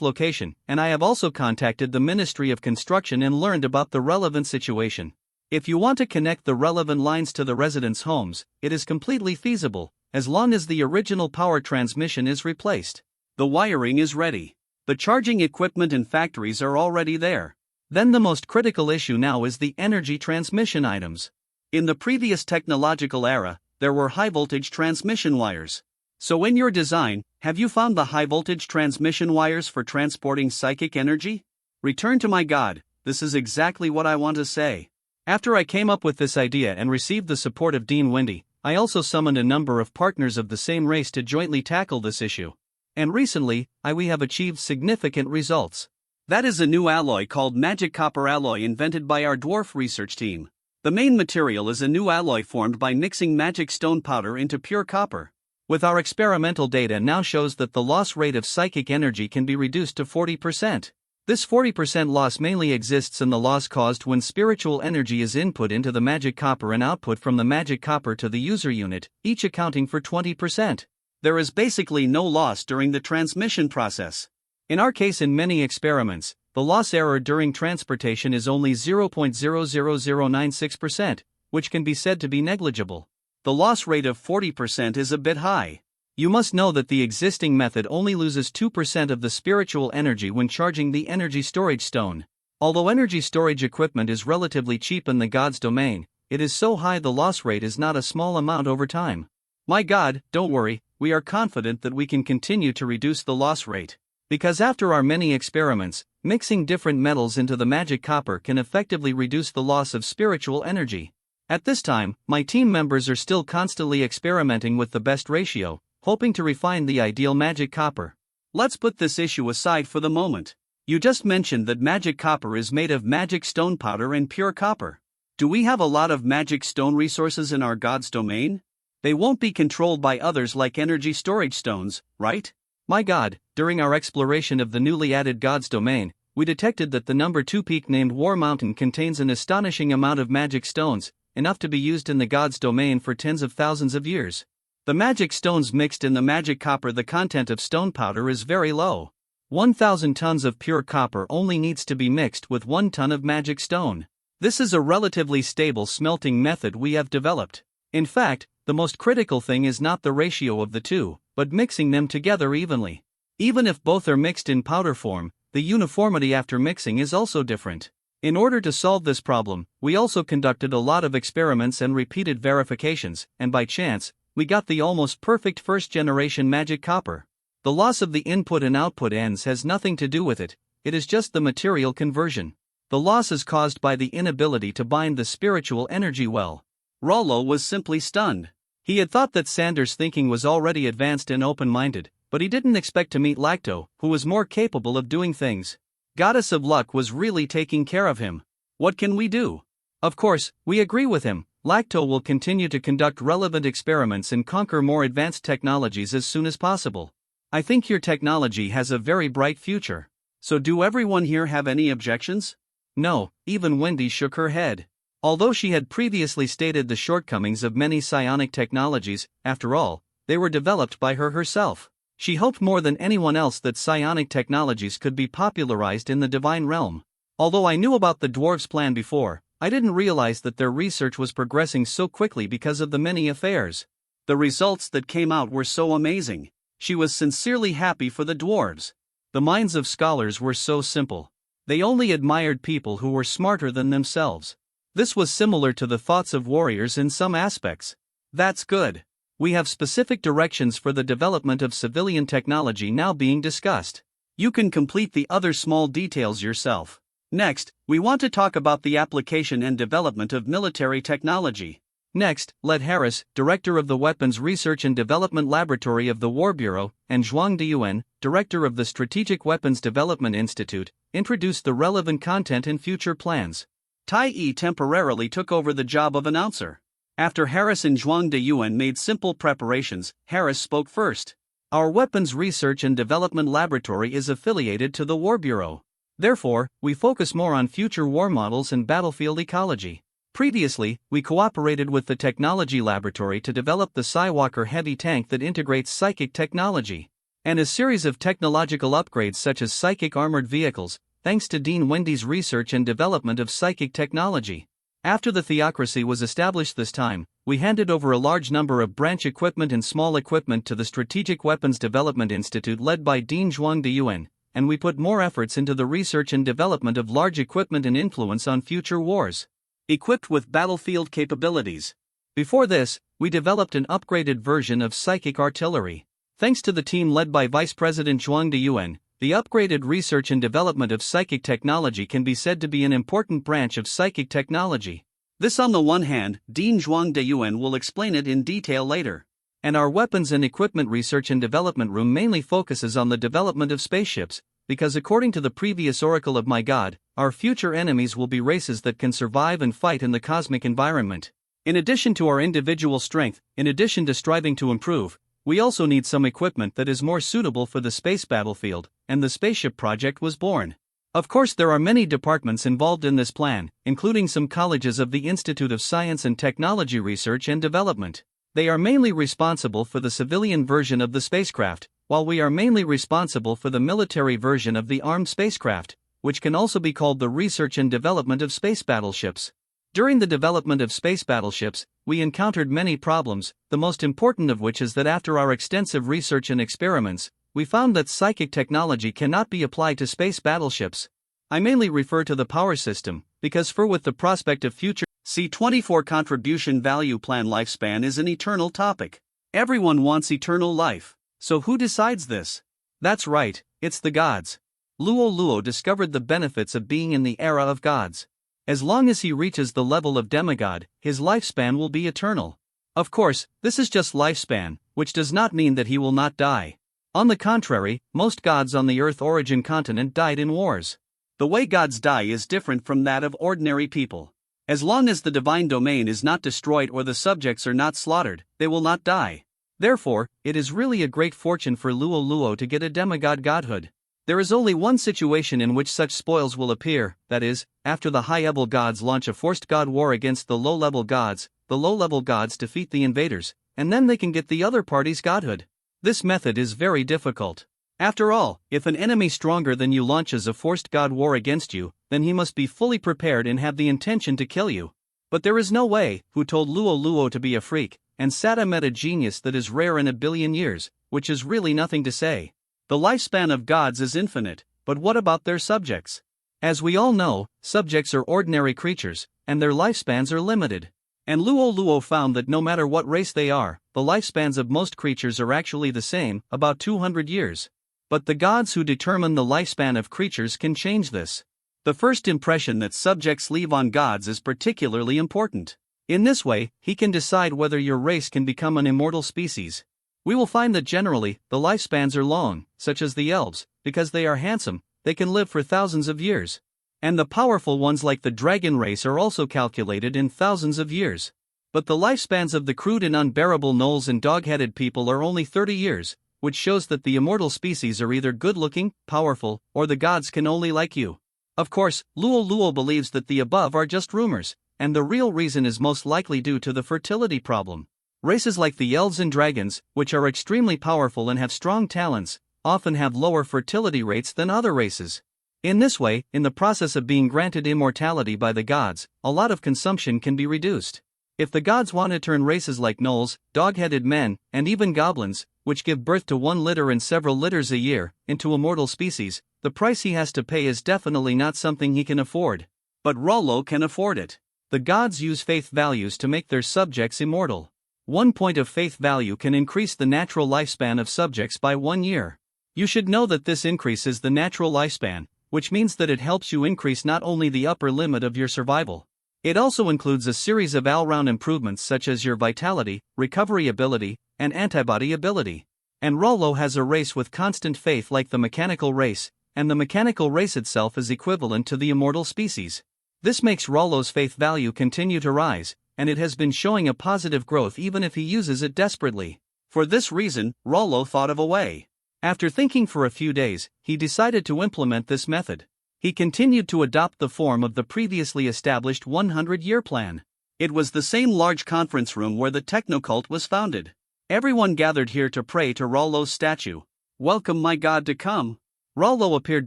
location, and I have also contacted the Ministry of Construction and learned about the relevant situation. If you want to connect the relevant lines to the residents' homes, it is completely feasible, as long as the original power transmission is replaced. The wiring is ready. The charging equipment and factories are already there. Then the most critical issue now is the energy transmission items. In the previous technological era, there were high-voltage transmission wires. So in your design, have you found the high-voltage transmission wires for transporting psychic energy? Return to my God, this is exactly what I want to say. After I came up with this idea and received the support of Dean Wendy, I also summoned a number of partners of the same race to jointly tackle this issue. And recently, we have achieved significant results. That is a new alloy called Magic Copper Alloy invented by our dwarf research team. The main material is a new alloy formed by mixing magic stone powder into pure copper. With our experimental data now shows that the loss rate of psychic energy can be reduced to 40%. This 40% loss mainly exists in the loss caused when spiritual energy is input into the magic copper and output from the magic copper to the user unit, each accounting for 20%. There is basically no loss during the transmission process. In our case, in many experiments, the loss error during transportation is only 0.00096%, which can be said to be negligible. The loss rate of 40% is a bit high. You must know that the existing method only loses 2% of the spiritual energy when charging the energy storage stone. Although energy storage equipment is relatively cheap in the God's domain, it is so high the loss rate is not a small amount over time. My God, don't worry, we are confident that we can continue to reduce the loss rate. Because after our many experiments, mixing different metals into the magic copper can effectively reduce the loss of spiritual energy. At this time, my team members are still constantly experimenting with the best ratio, hoping to refine the ideal magic copper. Let's put this issue aside for the moment. You just mentioned that magic copper is made of magic stone powder and pure copper. Do we have a lot of magic stone resources in our God's domain? They won't be controlled by others like energy storage stones, right? My God, during our exploration of the newly added God's domain, we detected that the number 2 peak named War Mountain contains an astonishing amount of magic stones, enough to be used in the God's domain for tens of thousands of years. The magic stones mixed in the magic copper, the content of stone powder is very low. 1,000 tons of pure copper only needs to be mixed with 1 ton of magic stone. This is a relatively stable smelting method we have developed. In fact, the most critical thing is not the ratio of the two, but mixing them together evenly. Even if both are mixed in powder form, the uniformity after mixing is also different. In order to solve this problem, we also conducted a lot of experiments and repeated verifications, and by chance, we got the almost perfect first-generation magic copper. The loss of the input and output ends has nothing to do with it, it is just the material conversion. The loss is caused by the inability to bind the spiritual energy well. Rollo was simply stunned. He had thought that Sanders' thinking was already advanced and open-minded, but he didn't expect to meet Lacto, who was more capable of doing things. Goddess of Luck was really taking care of him. What can we do? Of course, we agree with him. Lacto will continue to conduct relevant experiments and conquer more advanced technologies as soon as possible. I think your technology has a very bright future. So do everyone here have any objections? No, even Wendy shook her head. Although she had previously stated the shortcomings of many psionic technologies, after all, they were developed by her herself. She hoped more than anyone else that psionic technologies could be popularized in the divine realm. Although I knew about the dwarves' plan before, I didn't realize that their research was progressing so quickly because of the many affairs. The results that came out were so amazing. She was sincerely happy for the dwarves. The minds of scholars were so simple. They only admired people who were smarter than themselves. This was similar to the thoughts of warriors in some aspects. That's good. We have specific directions for the development of civilian technology now being discussed. You can complete the other small details yourself. Next, we want to talk about the application and development of military technology. Next, let Harris, Director of the Weapons Research and Development Laboratory of the War Bureau, and Zhuang Diyuan, Director of the Strategic Weapons Development Institute, introduce the relevant content and future plans. Tai Yi temporarily took over the job of announcer. After Harris and Zhuang Diyuan made simple preparations, Harris spoke first. Our Weapons Research and Development Laboratory is affiliated to the War Bureau. Therefore, we focus more on future war models and battlefield ecology. Previously, we cooperated with the Technology Laboratory to develop the Skywalker heavy tank that integrates psychic technology, and a series of technological upgrades such as psychic armored vehicles, thanks to Dean Wendy's research and development of psychic technology. After the theocracy was established this time, we handed over a large number of branch equipment and small equipment to the Strategic Weapons Development Institute led by Dean Zhuang Diyuan, and we put more efforts into the research and development of large equipment and influence on future wars. Equipped with battlefield capabilities. Before this, we developed an upgraded version of psychic artillery. Thanks to the team led by Vice President Zhuang Diyuan, the upgraded research and development of psychic technology can be said to be an important branch of psychic technology. This on the one hand, Dean Zhuang Diyuan will explain it in detail later. And our weapons and equipment research and development room mainly focuses on the development of spaceships, because according to the previous oracle of my God, our future enemies will be races that can survive and fight in the cosmic environment. In addition to our individual strength, in addition to striving to improve, we also need some equipment that is more suitable for the space battlefield, and the spaceship project was born. Of course, there are many departments involved in this plan, including some colleges of the Institute of Science and Technology Research and Development. They are mainly responsible for the civilian version of the spacecraft, while we are mainly responsible for the military version of the armed spacecraft, which can also be called the research and development of space battleships. During the development of space battleships, we encountered many problems, the most important of which is that after our extensive research and experiments, we found that psychic technology cannot be applied to space battleships. I mainly refer to the power system, because with the prospect of future C-24 contribution value plan lifespan is an eternal topic. Everyone wants eternal life. So who decides this? That's right, it's the gods. Luo Luo discovered the benefits of being in the era of gods. As long as he reaches the level of demigod, his lifespan will be eternal. Of course, this is just lifespan, which does not mean that he will not die. On the contrary, most gods on the Earth origin continent died in wars. The way gods die is different from that of ordinary people. As long as the divine domain is not destroyed or the subjects are not slaughtered, they will not die. Therefore, it is really a great fortune for Luo Luo to get a demigod godhood. There is only one situation in which such spoils will appear, that is, after the high-level gods launch a forced god war against the low-level gods, the low-level gods defeat the invaders, and then they can get the other party's godhood. This method is very difficult. After all, if an enemy stronger than you launches a forced god war against you, then he must be fully prepared and have the intention to kill you. But there is no way, who told Luo Luo to be a freak, and Sata met a genius that is rare in a billion years, which is really nothing to say. The lifespan of gods is infinite, but what about their subjects? As we all know, subjects are ordinary creatures, and their lifespans are limited. And Luo Luo found that no matter what race they are, the lifespans of most creatures are actually the same, about 200 years. But the gods who determine the lifespan of creatures can change this. The first impression that subjects leave on gods is particularly important. In this way, he can decide whether your race can become an immortal species. We will find that generally, the lifespans are long, such as the elves, because they are handsome, they can live for thousands of years. And the powerful ones like the dragon race are also calculated in thousands of years. But the lifespans of the crude and unbearable gnolls and dog-headed people are only 30 years, which shows that the immortal species are either good-looking, powerful, or the gods can only like you. Of course, Luo Luo believes that the above are just rumors, and the real reason is most likely due to the fertility problem. Races like the elves and dragons, which are extremely powerful and have strong talents, often have lower fertility rates than other races. In this way, in the process of being granted immortality by the gods, a lot of consumption can be reduced. If the gods want to turn races like gnolls, dog-headed men, and even goblins, which give birth to 1 litter and several litters a year, into immortal species, the price he has to pay is definitely not something he can afford. But Rollo can afford it. The gods use faith values to make their subjects immortal. 1 point of faith value can increase the natural lifespan of subjects by 1 year. You should know that this increases the natural lifespan, which means that it helps you increase not only the upper limit of your survival. It also includes a series of all-round improvements such as your vitality, recovery ability, and antibody ability. And Rollo has a race with constant faith like the mechanical race, and the mechanical race itself is equivalent to the immortal species. This makes Rollo's faith value continue to rise, and it has been showing a positive growth even if he uses it desperately. For this reason, Rollo thought of a way. After thinking for a few days, he decided to implement this method. He continued to adopt the form of the previously established 100-year plan. It was the same large conference room where the Technocult was founded. Everyone gathered here to pray to Rollo's statue. "Welcome my god to come." Rollo appeared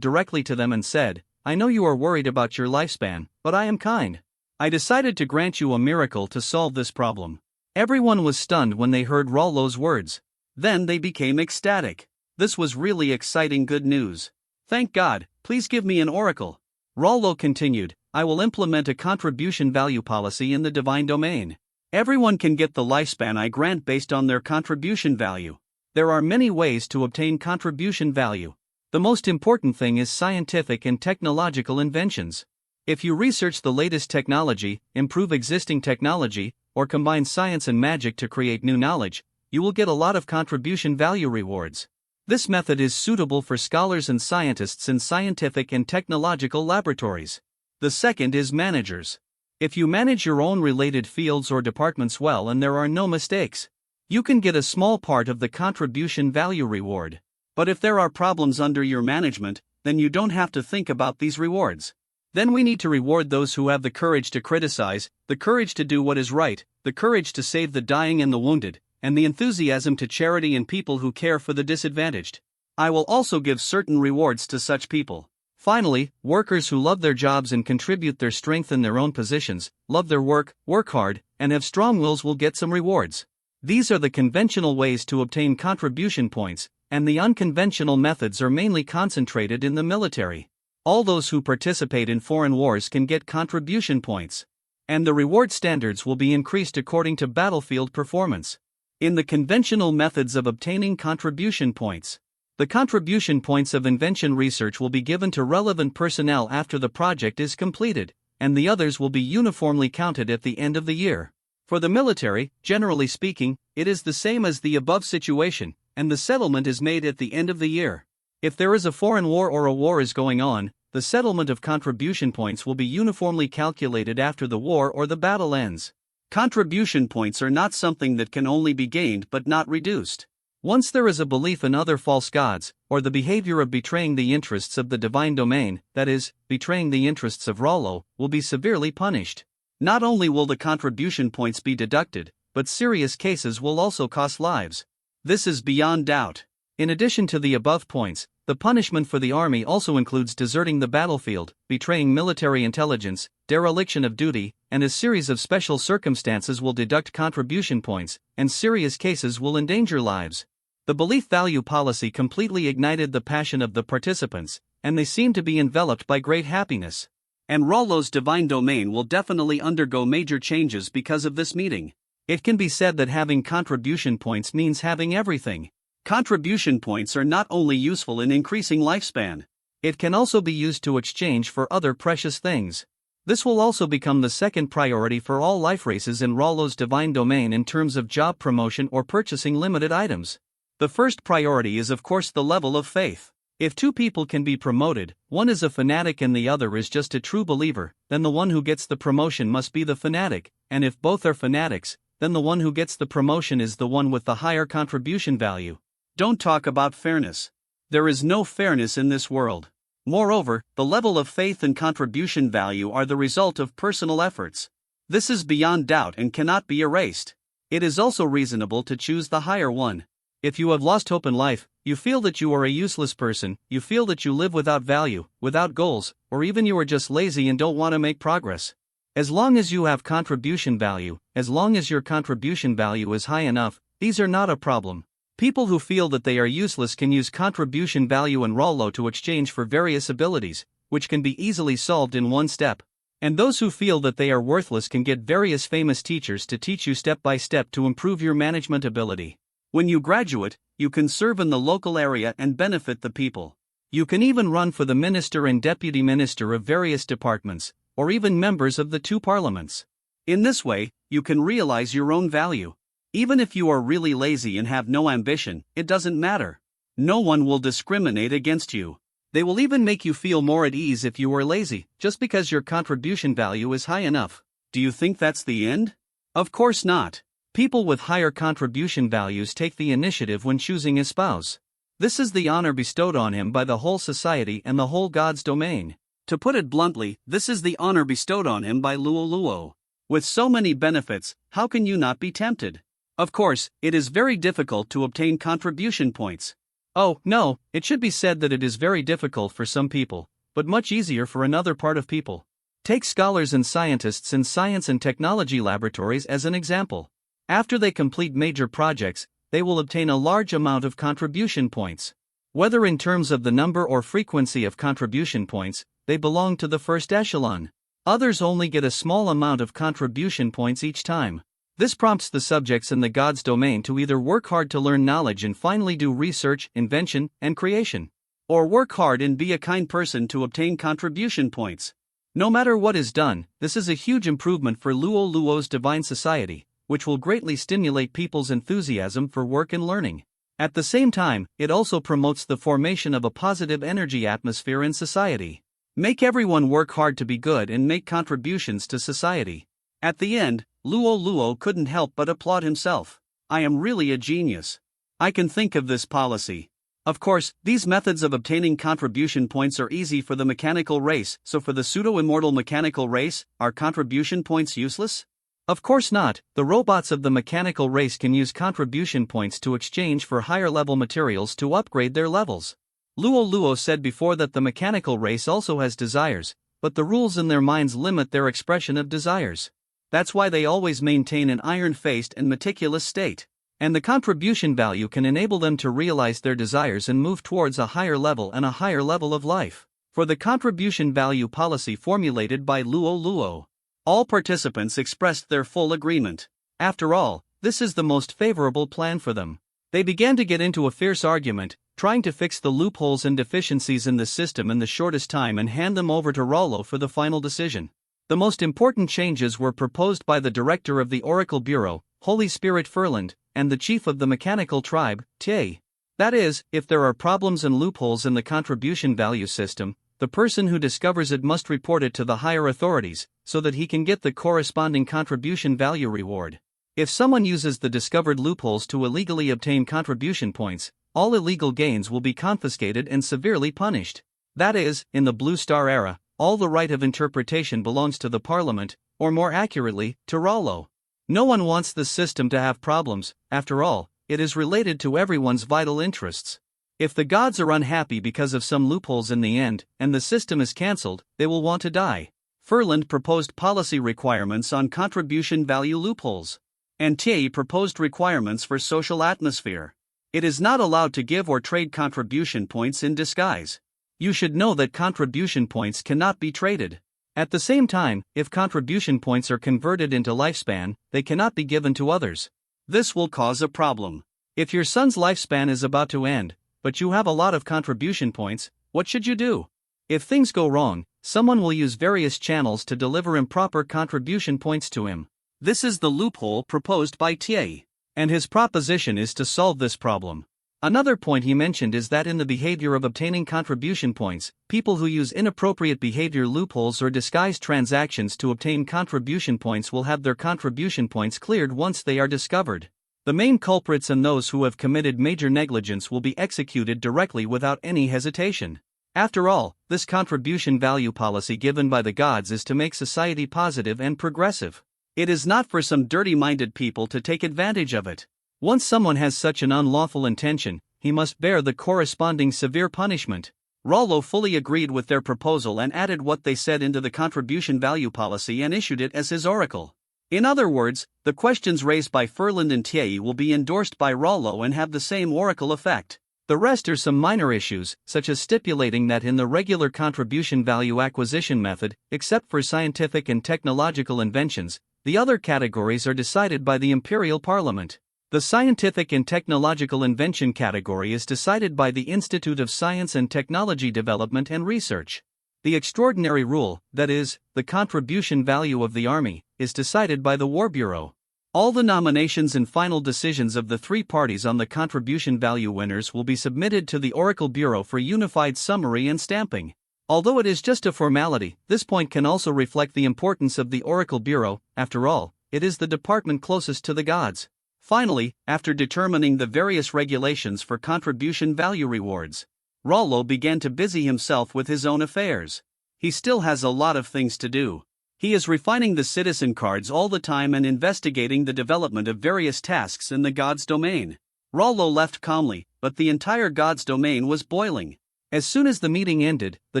directly to them and said, "I know you are worried about your lifespan, but I am kind. I decided to grant you a miracle to solve this problem." Everyone was stunned when they heard Rollo's words. Then they became ecstatic. This was really exciting good news. "Thank God, please give me an oracle." Rollo continued, "I will implement a contribution value policy in the divine domain. Everyone can get the lifespan I grant based on their contribution value. There are many ways to obtain contribution value. The most important thing is scientific and technological inventions. If you research the latest technology, improve existing technology, or combine science and magic to create new knowledge, you will get a lot of contribution value rewards. This method is suitable for scholars and scientists in scientific and technological laboratories. The second is managers. If you manage your own related fields or departments well and there are no mistakes, you can get a small part of the contribution value reward. But if there are problems under your management, then you don't have to think about these rewards. Then we need to reward those who have the courage to criticize, the courage to do what is right, the courage to save the dying and the wounded, and the enthusiasm to charity and people who care for the disadvantaged. I will also give certain rewards to such people. Finally, workers who love their jobs and contribute their strength in their own positions, love their work hard, and have strong wills will get some rewards. These are the conventional ways to obtain contribution points, and the unconventional methods are mainly concentrated in the military. All those who participate in foreign wars can get contribution points. And the reward standards will be increased according to battlefield performance. In the conventional methods of obtaining contribution points, the contribution points of invention research will be given to relevant personnel after the project is completed, and the others will be uniformly counted at the end of the year. For the military, generally speaking, it is the same as the above situation, and the settlement is made at the end of the year. If there is a foreign war or a war is going on, the settlement of contribution points will be uniformly calculated after the war or the battle ends. Contribution points are not something that can only be gained but not reduced. Once there is a belief in other false gods, or the behavior of betraying the interests of the divine domain, that is, betraying the interests of Rollo, will be severely punished. Not only will the contribution points be deducted, but serious cases will also cost lives. This is beyond doubt. In addition to the above points, the punishment for the army also includes deserting the battlefield, betraying military intelligence, dereliction of duty, and a series of special circumstances will deduct contribution points, and serious cases will endanger lives. The belief value policy completely ignited the passion of the participants, and they seem to be enveloped by great happiness. And Rollo's divine domain will definitely undergo major changes because of this meeting. It can be said that having contribution points means having everything. Contribution points are not only useful in increasing lifespan, it can also be used to exchange for other precious things. This will also become the second priority for all life races in Rollo's divine domain in terms of job promotion or purchasing limited items. The first priority is of course the level of faith. If two people can be promoted, one is a fanatic and the other is just a true believer, then the one who gets the promotion must be the fanatic, and if both are fanatics, then the one who gets the promotion is the one with the higher contribution value. Don't talk about fairness. There is no fairness in this world. Moreover, the level of faith and contribution value are the result of personal efforts. This is beyond doubt and cannot be erased. It is also reasonable to choose the higher one. If you have lost hope in life, you feel that you are a useless person, you feel that you live without value, without goals, or even you are just lazy and don't want to make progress. As long as you have contribution value, as long as your contribution value is high enough, these are not a problem. People who feel that they are useless can use contribution value and Rollo to exchange for various abilities, which can be easily solved in one step. And those who feel that they are worthless can get various famous teachers to teach you step by step to improve your management ability. When you graduate, you can serve in the local area and benefit the people. You can even run for the minister and deputy minister of various departments, or even members of the two parliaments. In this way, you can realize your own value. Even if you are really lazy and have no ambition, it doesn't matter. No one will discriminate against you. They will even make you feel more at ease if you are lazy, just because your contribution value is high enough. Do you think that's the end? Of course not. People with higher contribution values take the initiative when choosing a spouse. This is the honor bestowed on him by the whole society and the whole God's domain. To put it bluntly, this is the honor bestowed on him by Luo Luo. With so many benefits, how can you not be tempted? Of course, it is very difficult to obtain contribution points. Oh, no, it should be said that it is very difficult for some people, but much easier for another part of people. Take scholars and scientists in science and technology laboratories as an example. After they complete major projects, they will obtain a large amount of contribution points. Whether in terms of the number or frequency of contribution points, they belong to the first echelon. Others only get a small amount of contribution points each time. This prompts the subjects in the God's domain to either work hard to learn knowledge and finally do research, invention, and creation, or work hard and be a kind person to obtain contribution points. No matter what is done, this is a huge improvement for Luo Luo's divine society, which will greatly stimulate people's enthusiasm for work and learning. At the same time, it also promotes the formation of a positive energy atmosphere in society. Make everyone work hard to be good and make contributions to society. At the end, Luo Luo couldn't help but applaud himself. I am really a genius. I can think of this policy. Of course, these methods of obtaining contribution points are easy for the mechanical race, so for the pseudo-immortal mechanical race, are contribution points useless? Of course not. The robots of the mechanical race can use contribution points to exchange for higher level materials to upgrade their levels. Luo Luo said before that the mechanical race also has desires, but the rules in their minds limit their expression of desires. That's why they always maintain an iron-faced and meticulous state. And the contribution value can enable them to realize their desires and move towards a higher level and a higher level of life. For the contribution value policy formulated by Luo Luo, all participants expressed their full agreement. After all, this is the most favorable plan for them. They began to get into a fierce argument, trying to fix the loopholes and deficiencies in the system in the shortest time and hand them over to Rollo for the final decision. The most important changes were proposed by the director of the Oracle Bureau, Holy Spirit Furland, and the chief of the mechanical tribe, Tie. That is, if there are problems and loopholes in the contribution value system, the person who discovers it must report it to the higher authorities, so that he can get the corresponding contribution value reward. If someone uses the discovered loopholes to illegally obtain contribution points, all illegal gains will be confiscated and severely punished. That is, in the Blue Star era, all the right of interpretation belongs to the Parliament, or more accurately, to Rollo. No one wants the system to have problems. After all, it is related to everyone's vital interests. If the gods are unhappy because of some loopholes in the end, and the system is cancelled, they will want to die. Furland proposed policy requirements on contribution value loopholes. And Tie proposed requirements for social atmosphere. It is not allowed to give or trade contribution points in disguise. You should know that contribution points cannot be traded. At the same time, if contribution points are converted into lifespan, they cannot be given to others. This will cause a problem. If your son's lifespan is about to end, but you have a lot of contribution points, what should you do? If things go wrong, someone will use various channels to deliver improper contribution points to him. This is the loophole proposed by Tie, and his proposition is to solve this problem. Another point he mentioned is that in the behavior of obtaining contribution points, people who use inappropriate behavior loopholes or disguised transactions to obtain contribution points will have their contribution points cleared once they are discovered. The main culprits and those who have committed major negligence will be executed directly without any hesitation. After all, this contribution value policy given by the gods is to make society positive and progressive. It is not for some dirty-minded people to take advantage of it. Once someone has such an unlawful intention, he must bear the corresponding severe punishment. Rollo fully agreed with their proposal and added what they said into the contribution value policy and issued it as his oracle. In other words, the questions raised by Furland and Tie will be endorsed by Rollo and have the same oracle effect. The rest are some minor issues, such as stipulating that in the regular contribution value acquisition method, except for scientific and technological inventions, the other categories are decided by the Imperial Parliament. The scientific and technological invention category is decided by the Institute of Science and Technology Development and Research. The extraordinary rule, that is, the contribution value of the army, is decided by the War Bureau. All the nominations and final decisions of the three parties on the contribution value winners will be submitted to the Oracle Bureau for unified summary and stamping. Although it is just a formality, this point can also reflect the importance of the Oracle Bureau. After all, it is the department closest to the gods. Finally, after determining the various regulations for contribution value rewards, Rollo began to busy himself with his own affairs. He still has a lot of things to do. He is refining the citizen cards all the time and investigating the development of various tasks in the gods' domain. Rollo left calmly, but the entire gods' domain was boiling. As soon as the meeting ended, the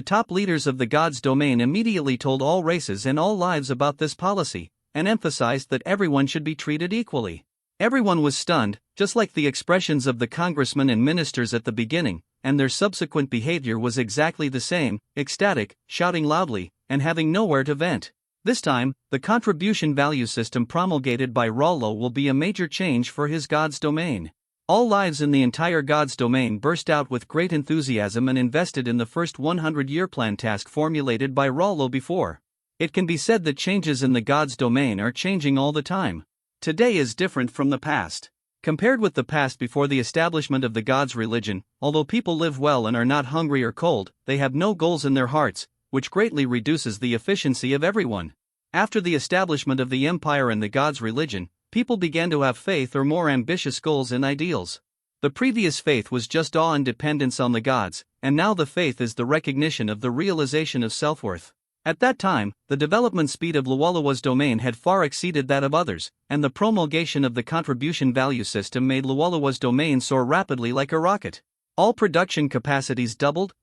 top leaders of the gods' domain immediately told all races and all lives about this policy, and emphasized that everyone should be treated equally. Everyone was stunned, just like the expressions of the congressmen and ministers at the beginning, and their subsequent behavior was exactly the same, ecstatic, shouting loudly, and having nowhere to vent. This time, the contribution value system promulgated by Rollo will be a major change for his gods' domain. All lives in the entire gods' domain burst out with great enthusiasm and invested in the first 100-year plan task formulated by Rollo before. It can be said that changes in the gods' domain are changing all the time. Today is different from the past. Compared with the past before the establishment of the gods' religion, although people live well and are not hungry or cold, they have no goals in their hearts, which greatly reduces the efficiency of everyone. After the establishment of the empire and the gods' religion, people began to have faith or more ambitious goals and ideals. The previous faith was just awe and dependence on the gods, and now the faith is the recognition of the realization of self-worth. At that time, the development speed of Luwalowa's domain had far exceeded that of others, and the promulgation of the contribution value system made Luwalowa's domain soar rapidly like a rocket. All production capacities doubled,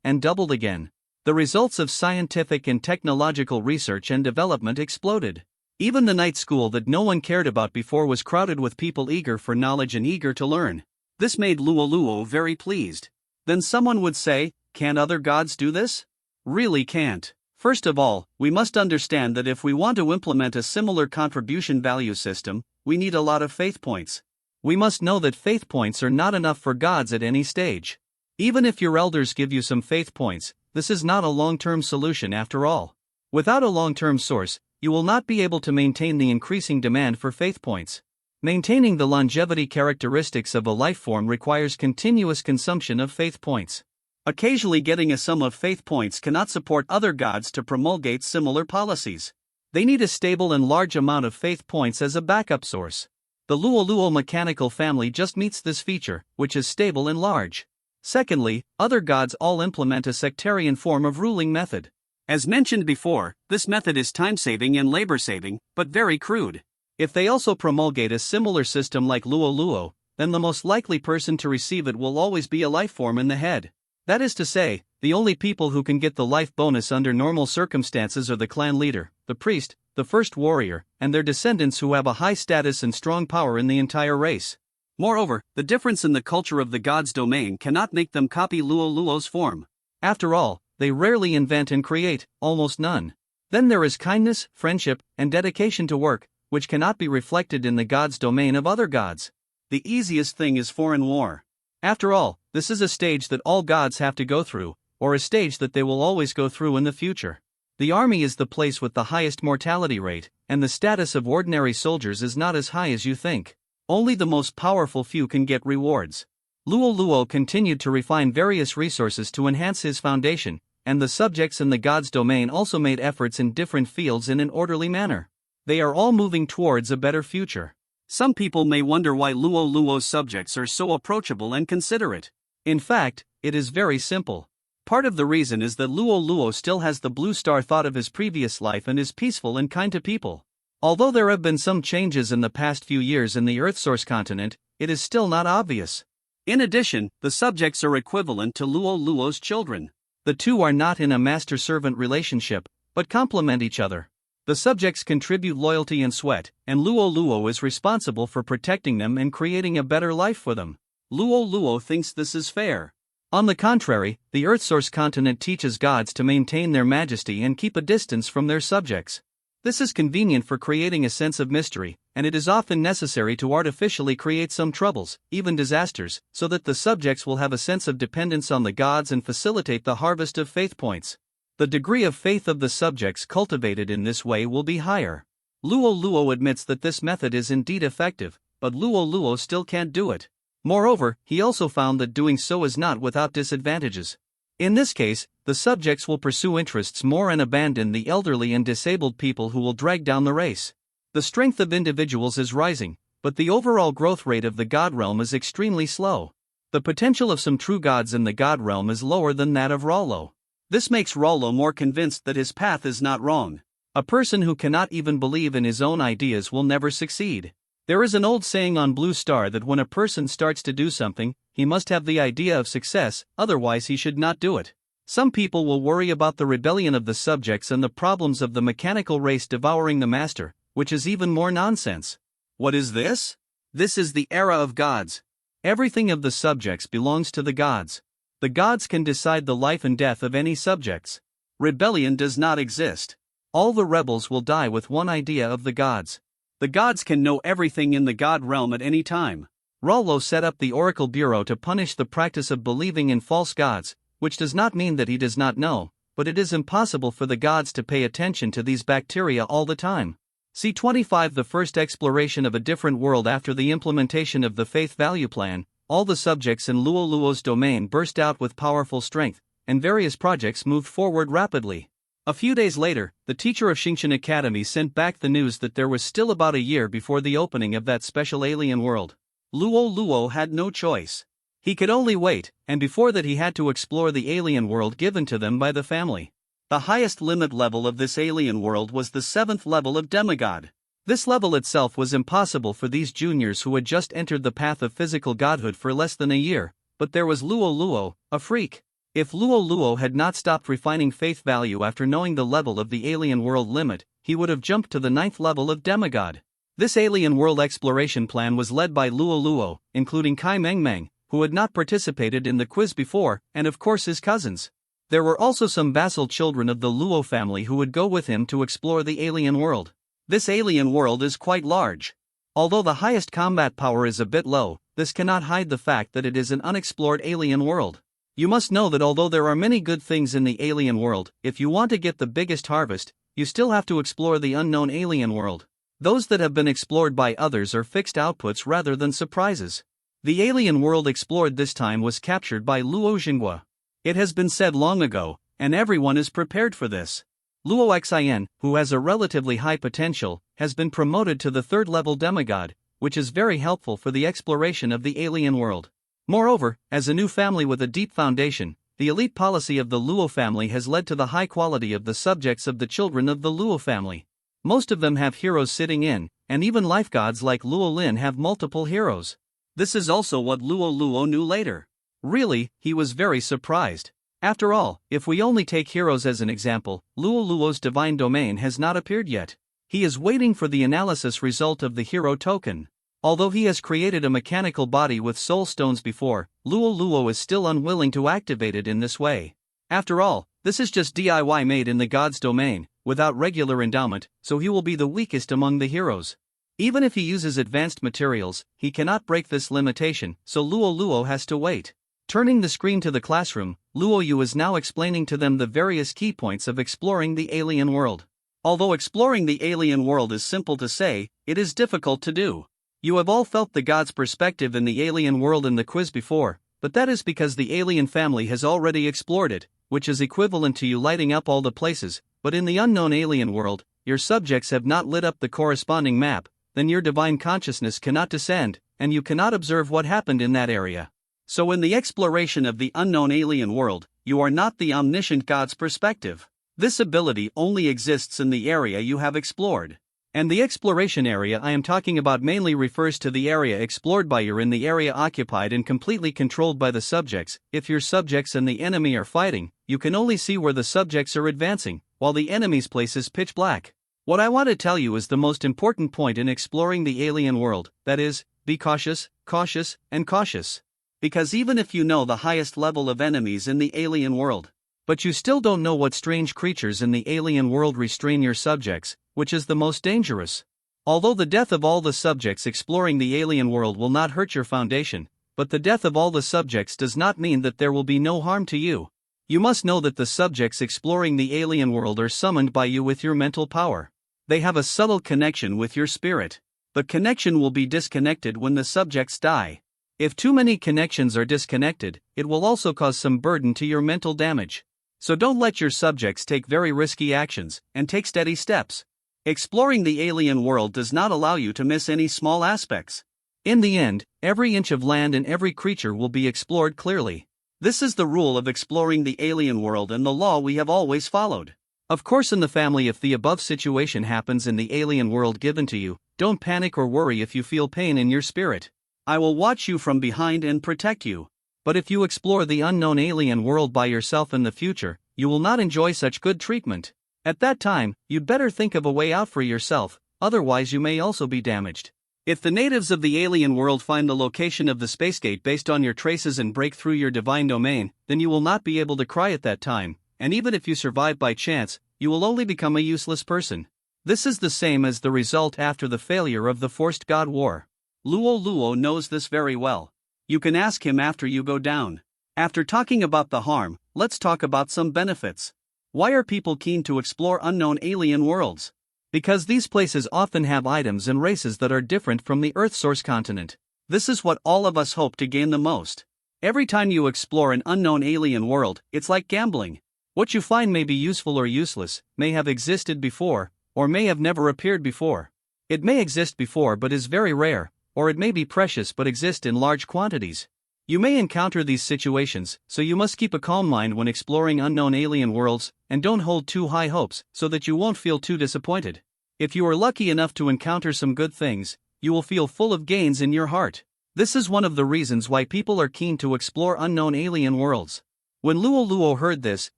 and doubled again. The results of scientific and technological research and development exploded. Even the night school that no one cared about before was crowded with people eager for knowledge and eager to learn. This made Luoluo very pleased. Then someone would say, "Can't other gods do this?" Really can't. First of all, we must understand that if we want to implement a similar contribution value system, we need a lot of faith points. We must know that faith points are not enough for gods at any stage. Even if your elders give you some faith points, this is not a long-term solution after all. Without a long-term source, you will not be able to maintain the increasing demand for faith points. Maintaining the longevity characteristics of a life form requires continuous consumption of faith points. Occasionally getting a sum of faith points cannot support other gods to promulgate similar policies. They need a stable and large amount of faith points as a backup source. The Luoluo mechanical family just meets this feature, which is stable and large. Secondly, other gods all implement a sectarian form of ruling method. As mentioned before, this method is time-saving and labor-saving, but very crude. If they also promulgate a similar system like Luoluo, then the most likely person to receive it will always be a life form in the head. That is to say, the only people who can get the life bonus under normal circumstances are the clan leader, the priest, the first warrior, and their descendants who have a high status and strong power in the entire race. Moreover, the difference in the culture of the god's domain cannot make them copy Luoluo's form. After all, they rarely invent and create, almost none. Then there is kindness, friendship, and dedication to work, which cannot be reflected in the god's domain of other gods. The easiest thing is foreign war. After all, this is a stage that all gods have to go through, or a stage that they will always go through in the future. The army is the place with the highest mortality rate, and the status of ordinary soldiers is not as high as you think. Only the most powerful few can get rewards. Luoluo continued to refine various resources to enhance his foundation, and the subjects in the god's domain also made efforts in different fields in an orderly manner. They are all moving towards a better future. Some people may wonder why Luoluo's subjects are so approachable and considerate. In fact, it is very simple. Part of the reason is that Luoluo still has the blue star thought of his previous life and is peaceful and kind to people. Although there have been some changes in the past few years in the Earthsource continent, it is still not obvious. In addition, the subjects are equivalent to Luoluo's children. The two are not in a master-servant relationship, but complement each other. The subjects contribute loyalty and sweat, and Luoluo is responsible for protecting them and creating a better life for them. Luoluo thinks this is fair. On the contrary, the Earthsource continent teaches gods to maintain their majesty and keep a distance from their subjects. This is convenient for creating a sense of mystery, and it is often necessary to artificially create some troubles, even disasters, so that the subjects will have a sense of dependence on the gods and facilitate the harvest of faith points. The degree of faith of the subjects cultivated in this way will be higher. Luoluo admits that this method is indeed effective, but Luoluo still can't do it. Moreover, he also found that doing so is not without disadvantages. In this case, the subjects will pursue interests more and abandon the elderly and disabled people who will drag down the race. The strength of individuals is rising, but the overall growth rate of the god realm is extremely slow. The potential of some true gods in the god realm is lower than that of Rollo. This makes Rollo more convinced that his path is not wrong. A person who cannot even believe in his own ideas will never succeed. There is an old saying on Blue Star that when a person starts to do something, he must have the idea of success, otherwise he should not do it. Some people will worry about the rebellion of the subjects and the problems of the mechanical race devouring the master, which is even more nonsense. What is this? This is the era of gods. Everything of the subjects belongs to the gods. The gods can decide the life and death of any subjects. Rebellion does not exist. All the rebels will die with one idea of the gods. The gods can know everything in the god realm at any time. Rollo set up the Oracle Bureau to punish the practice of believing in false gods, which does not mean that he does not know, but it is impossible for the gods to pay attention to these bacteria all the time. See 25. The first exploration of a different world after the implementation of the Faith Value Plan. All the subjects in Luoluo's domain burst out with powerful strength, and various projects moved forward rapidly. A few days later, the teacher of Xingqian Academy sent back the news that there was still about a year before the opening of that special alien world. Luoluo had no choice. He could only wait, and before that he had to explore the alien world given to them by the family. The highest limit level of this alien world was the 7th level of demigod. This level itself was impossible for these juniors who had just entered the path of physical godhood for less than a year, but there was Luoluo, a freak. If Luoluo had not stopped refining faith value after knowing the level of the alien world limit, he would have jumped to the 9th level of demigod. This alien world exploration plan was led by Luoluo, including Kai Mengmeng, who had not participated in the quiz before, and of course his cousins. There were also some vassal children of the Luo family who would go with him to explore the alien world. This alien world is quite large. Although the highest combat power is a bit low, this cannot hide the fact that it is an unexplored alien world. You must know that although there are many good things in the alien world, if you want to get the biggest harvest, you still have to explore the unknown alien world. Those that have been explored by others are fixed outputs rather than surprises. The alien world explored this time was captured by Luo Xinghua. It has been said long ago, and everyone is prepared for this. Luo Xin, who has a relatively high potential, has been promoted to the third-level demigod, which is very helpful for the exploration of the alien world. Moreover, as a new family with a deep foundation, the elite policy of the Luo family has led to the high quality of the subjects of the children of the Luo family. Most of them have heroes sitting in, and even life gods like Luo Lin have multiple heroes. This is also what Luo Luo knew later. Really, he was very surprised. After all, if we only take heroes as an example, Luo Luo's divine domain has not appeared yet. He is waiting for the analysis result of the hero token. Although he has created a mechanical body with soul stones before, Luo Luo is still unwilling to activate it in this way. After all, this is just DIY made in the god's domain, without regular endowment, so he will be the weakest among the heroes. Even if he uses advanced materials, he cannot break this limitation, so Luo Luo has to wait. Turning the screen to the classroom, Luo Yu is now explaining to them the various key points of exploring the alien world. Although exploring the alien world is simple to say, it is difficult to do. You have all felt the god's perspective in the alien world in the quiz before, but that is because the alien family has already explored it, which is equivalent to you lighting up all the places, but in the unknown alien world, your subjects have not lit up the corresponding map, then your divine consciousness cannot descend, and you cannot observe what happened in that area. So in the exploration of the unknown alien world, you are not the omniscient god's perspective. This ability only exists in the area you have explored. And the exploration area I am talking about mainly refers to the area explored by you in the area occupied and completely controlled by the subjects. If your subjects and the enemy are fighting, you can only see where the subjects are advancing, while the enemy's place is pitch black. What I want to tell you is the most important point in exploring the alien world, that is, be cautious, cautious, and cautious. Because even if you know the highest level of enemies in the alien world, but you still don't know what strange creatures in the alien world restrain your subjects, which is the most dangerous. Although the death of all the subjects exploring the alien world will not hurt your foundation, but the death of all the subjects does not mean that there will be no harm to you. You must know that the subjects exploring the alien world are summoned by you with your mental power. They have a subtle connection with your spirit. The connection will be disconnected when the subjects die. If too many connections are disconnected, it will also cause some burden to your mental damage. So don't let your subjects take very risky actions, and take steady steps. Exploring the alien world does not allow you to miss any small aspects. In the end, every inch of land and every creature will be explored clearly. This is the rule of exploring the alien world and the law we have always followed. Of course, in the family, if the above situation happens in the alien world given to you, don't panic or worry if you feel pain in your spirit. I will watch you from behind and protect you. But if you explore the unknown alien world by yourself in the future, you will not enjoy such good treatment. At that time, you'd better think of a way out for yourself, otherwise you may also be damaged. If the natives of the alien world find the location of the space gate based on your traces and break through your divine domain, then you will not be able to cry at that time, and even if you survive by chance, you will only become a useless person. This is the same as the result after the failure of the forced god war. Luo Luo knows this very well. You can ask him after you go down. After talking about the harm, let's talk about some benefits. Why are people keen to explore unknown alien worlds? Because these places often have items and races that are different from the Earth source continent. This is what all of us hope to gain the most. Every time you explore an unknown alien world, it's like gambling. What you find may be useful or useless, may have existed before, or may have never appeared before. It may exist before but is very rare, or it may be precious but exist in large quantities. You may encounter these situations, so you must keep a calm mind when exploring unknown alien worlds, and don't hold too high hopes, so that you won't feel too disappointed. If you are lucky enough to encounter some good things, you will feel full of gains in your heart. This is one of the reasons why people are keen to explore unknown alien worlds. When Luo Luo heard this,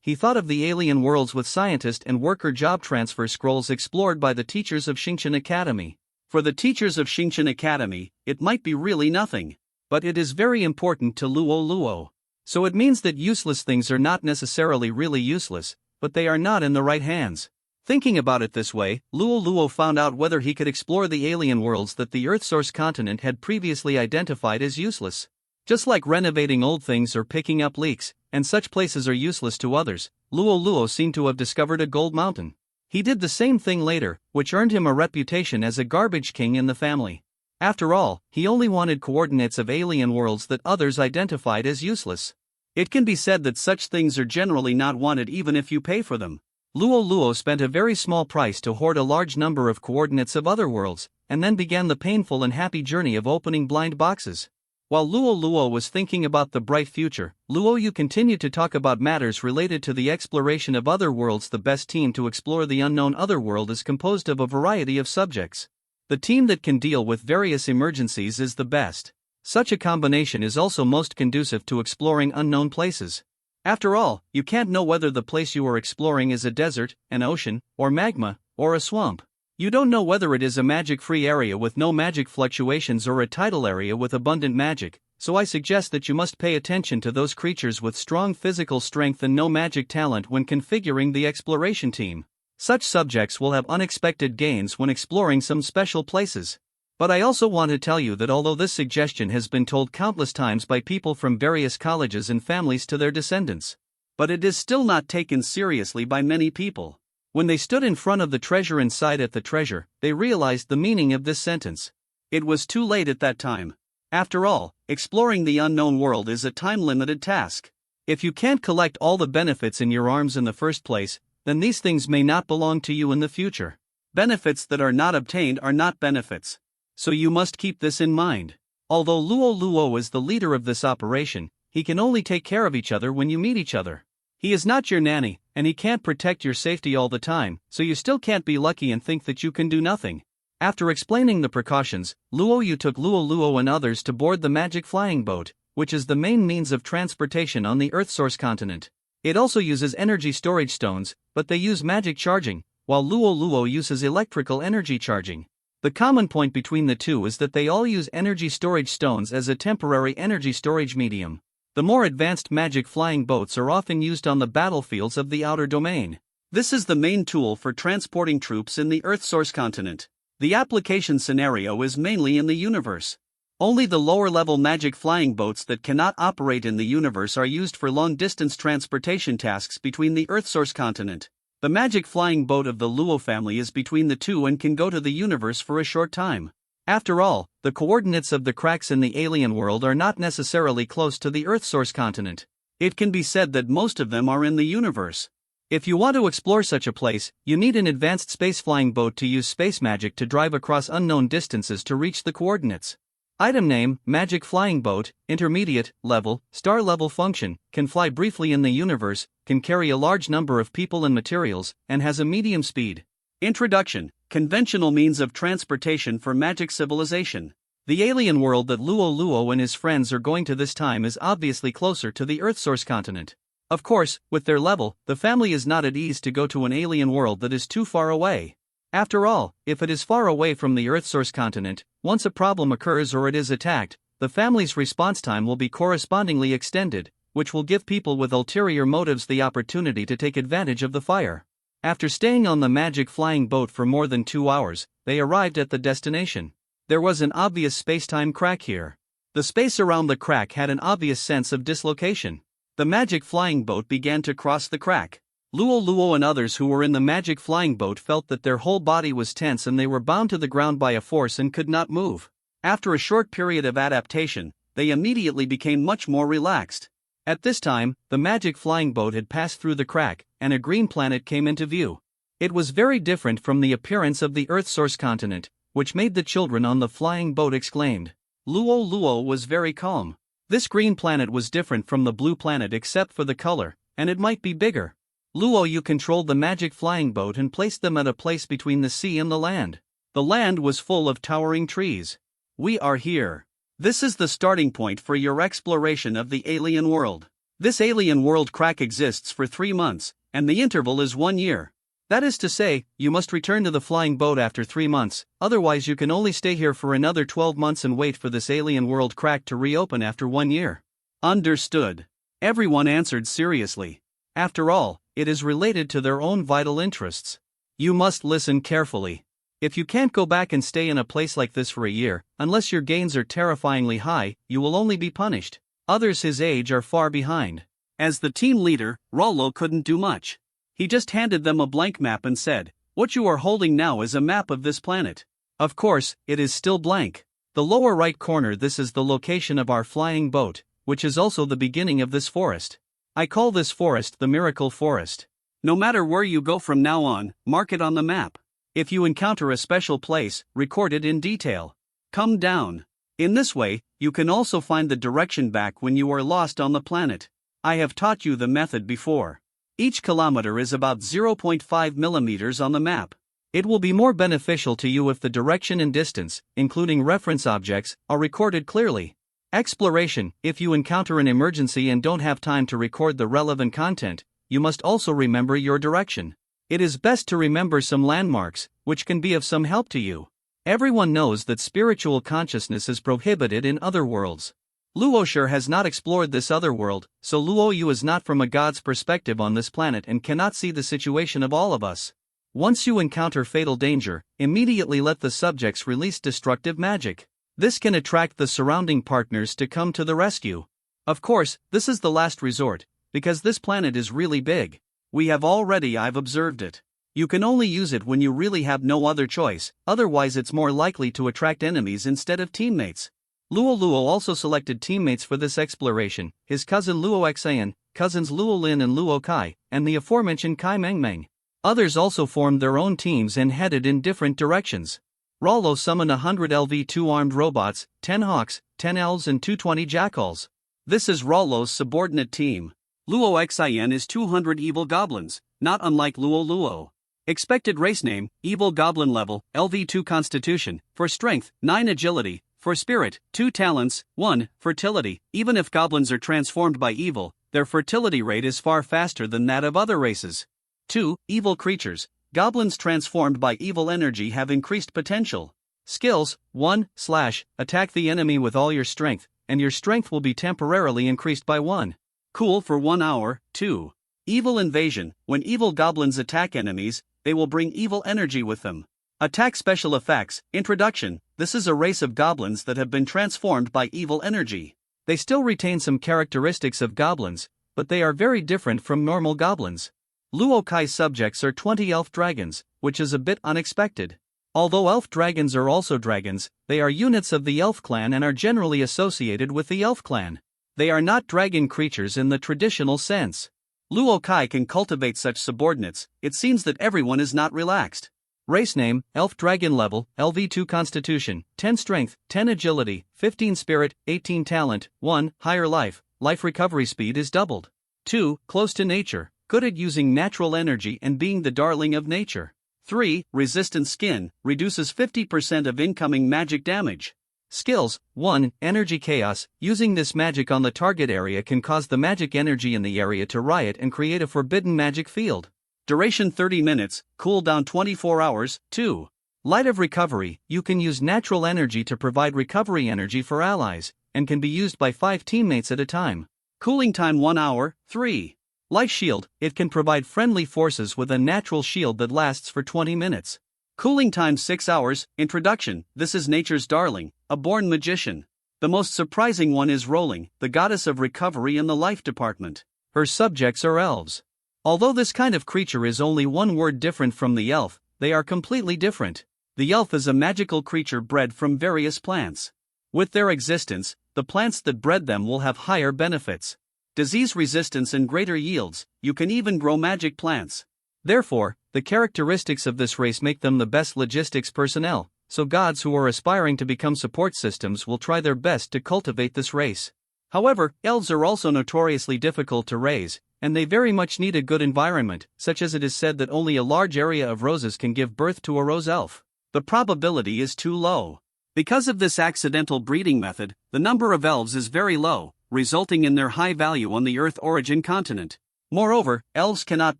he thought of the alien worlds with scientist and worker job transfer scrolls explored by the teachers of Xingqian Academy. For the teachers of Xingqian Academy, it might be really nothing. But it is very important to Luo Luo. So it means that useless things are not necessarily really useless, but they are not in the right hands. Thinking about it this way, Luo Luo found out whether he could explore the alien worlds that the Earth source continent had previously identified as useless. Just like renovating old things or picking up leaks, and such places are useless to others, Luo Luo seemed to have discovered a gold mountain. He did the same thing later, which earned him a reputation as a garbage king in the family. After all, he only wanted coordinates of alien worlds that others identified as useless. It can be said that such things are generally not wanted even if you pay for them. Luo Luo spent a very small price to hoard a large number of coordinates of other worlds, and then began the painful and happy journey of opening blind boxes. While Luo Luo was thinking about the bright future, Luo Yu continued to talk about matters related to the exploration of other worlds. The best team to explore the unknown otherworld is composed of a variety of subjects. The team that can deal with various emergencies is the best. Such a combination is also most conducive to exploring unknown places. After all, you can't know whether the place you are exploring is a desert, an ocean, or magma, or a swamp. You don't know whether it is a magic-free area with no magic fluctuations or a tidal area with abundant magic, so I suggest that you must pay attention to those creatures with strong physical strength and no magic talent when configuring the exploration team. Such subjects will have unexpected gains when exploring some special places. But I also want to tell you that although this suggestion has been told countless times by people from various colleges and families to their descendants, but it is still not taken seriously by many people. When they stood in front of the treasure and sighed at the treasure, they realized the meaning of this sentence. It was too late at that time. After all, exploring the unknown world is a time-limited task. If you can't collect all the benefits in your arms in the first place, then these things may not belong to you in the future. Benefits that are not obtained are not benefits. So you must keep this in mind. Although Luo Luo is the leader of this operation, he can only take care of each other when you meet each other. He is not your nanny, and he can't protect your safety all the time, so you still can't be lucky and think that you can do nothing. After explaining the precautions, Luo Yu took Luo Luo and others to board the magic flying boat, which is the main means of transportation on the Earth-source continent. It also uses energy storage stones, but they use magic charging, while Luo Luo uses electrical energy charging. The common point between the two is that they all use energy storage stones as a temporary energy storage medium. The more advanced magic flying boats are often used on the battlefields of the outer domain. This is the main tool for transporting troops in the Earth-source continent. The application scenario is mainly in the universe. Only the lower-level magic flying boats that cannot operate in the universe are used for long-distance transportation tasks between the Earth-source continent. The magic flying boat of the Luo family is between the two and can go to the universe for a short time. After all, the coordinates of the cracks in the alien world are not necessarily close to the Earth-source continent. It can be said that most of them are in the universe. If you want to explore such a place, you need an advanced space-flying boat to use space magic to drive across unknown distances to reach the coordinates. Item name, Magic Flying Boat, Intermediate, Level, Star Level Function, can fly briefly in the universe, can carry a large number of people and materials, and has a medium speed. Introduction. Conventional means of transportation for magic civilization. The alien world that Luo Luo and his friends are going to this time is obviously closer to the Earth-source continent. Of course, with their level, the family is not at ease to go to an alien world that is too far away. After all, if it is far away from the Earth-source continent, once a problem occurs or it is attacked, the family's response time will be correspondingly extended, which will give people with ulterior motives the opportunity to take advantage of the fire. After staying on the magic flying boat for more than 2 hours, they arrived at the destination. There was an obvious space-time crack here. The space around the crack had an obvious sense of dislocation. The magic flying boat began to cross the crack. Luo Luo and others who were in the magic flying boat felt that their whole body was tense and they were bound to the ground by a force and could not move. After a short period of adaptation, they immediately became much more relaxed. At this time, the magic flying boat had passed through the crack, and a green planet came into view. It was very different from the appearance of the Earth-source continent, which made the children on the flying boat exclaimed. Luo Luo was very calm. This green planet was different from the blue planet except for the color, and it might be bigger. Luo Yu controlled the magic flying boat and placed them at a place between the sea and the land. The land was full of towering trees. We are here. This is the starting point for your exploration of the alien world. This alien world crack exists for 3 months, and the interval is 1 year. That is to say, you must return to the flying boat after 3 months, otherwise you can only stay here for another 12 months and wait for this alien world crack to reopen after 1 year. Understood. Everyone answered seriously. After all, it is related to their own vital interests. You must listen carefully. If you can't go back and stay in a place like this for a year, unless your gains are terrifyingly high, you will only be punished. Others his age are far behind. As the team leader, Rollo couldn't do much. He just handed them a blank map and said, "What you are holding now is a map of this planet." Of course, it is still blank. The lower right corner, this is the location of our flying boat, which is also the beginning of this forest. I call this forest the Miracle Forest. No matter where you go from now on, mark it on the map. If you encounter a special place, record it in detail. Come down. In this way, you can also find the direction back when you are lost on the planet. I have taught you the method before. Each kilometer is about 0.5 millimeters on the map. It will be more beneficial to you if the direction and distance, including reference objects, are recorded clearly. Exploration: if you encounter an emergency and don't have time to record the relevant content, you must also remember your direction. It is best to remember some landmarks, which can be of some help to you. Everyone knows that spiritual consciousness is prohibited in other worlds. Luoshire has not explored this other world, so Luoyu is not from a god's perspective on this planet and cannot see the situation of all of us. Once you encounter fatal danger, immediately let the subjects release destructive magic. This can attract the surrounding partners to come to the rescue. Of course, this is the last resort, because this planet is really big. I've observed it. You can only use it when you really have no other choice, otherwise it's more likely to attract enemies instead of teammates. Luo Luo also selected teammates for this exploration, his cousin Luo Xian, cousins Luo Lin and Luo Kai, and the aforementioned Kai Mengmeng. Others also formed their own teams and headed in different directions. Rollo summoned 100 LV2 armed robots, 10 hawks, 10 elves and 220 jackals. This is Rollo's subordinate team. Luo Xian is 200 evil goblins, not unlike Luo Luo. Expected race name, evil goblin level, LV2 constitution, for strength, 9 agility, for spirit, 2 talents, 1 fertility. Even if goblins are transformed by evil, their fertility rate is far faster than that of other races. 2 evil creatures. Goblins transformed by evil energy have increased potential. Skills, 1 / attack the enemy with all your strength, and your strength will be temporarily increased by 1. Cool for 1 hour. 2. Evil invasion. When evil goblins attack enemies, they will bring evil energy with them. Attack special effects. Introduction. This is a race of goblins that have been transformed by evil energy. They still retain some characteristics of goblins, but they are very different from normal goblins. Luo Kai's subjects are 20 elf dragons, which is a bit unexpected. Although elf dragons are also dragons, they are units of the elf clan and are generally associated with the elf clan. They are not dragon creatures in the traditional sense. Luo Kai can cultivate such subordinates. It seems that everyone is not relaxed. Race name, Elf Dragon level, LV2 Constitution, 10 Strength, 10 Agility, 15 Spirit, 18 Talent, 1 Higher Life, life recovery speed is doubled. 2 Close to nature, good at using natural energy and being the darling of nature. 3 Resistant Skin, reduces 50% of incoming magic damage. Skills, 1 Energy Chaos, using this magic on the target area can cause the magic energy in the area to riot and create a forbidden magic field. Duration 30 minutes, cooldown 24 hours. 2. Light of Recovery, you can use natural energy to provide recovery energy for allies, and can be used by 5 teammates at a time. Cooling time 1 hour. 3. Light Shield, it can provide friendly forces with a natural shield that lasts for 20 minutes. Cooling time 6 hours. Introduction, this is nature's darling, a born magician. The most surprising one is Rolling, the goddess of recovery in the life department. Her subjects are elves. Although this kind of creature is only one word different from the elf, they are completely different. The elf is a magical creature bred from various plants. With their existence, the plants that bred them will have higher benefits. Disease resistance and greater yields. You can even grow magic plants. Therefore, the characteristics of this race make them the best logistics personnel, so gods who are aspiring to become support systems will try their best to cultivate this race. However, elves are also notoriously difficult to raise, and they very much need a good environment, such as it is said that only a large area of roses can give birth to a rose elf. The probability is too low. Because of this accidental breeding method, the number of elves is very low, resulting in their high value on the Earth origin continent. Moreover, elves cannot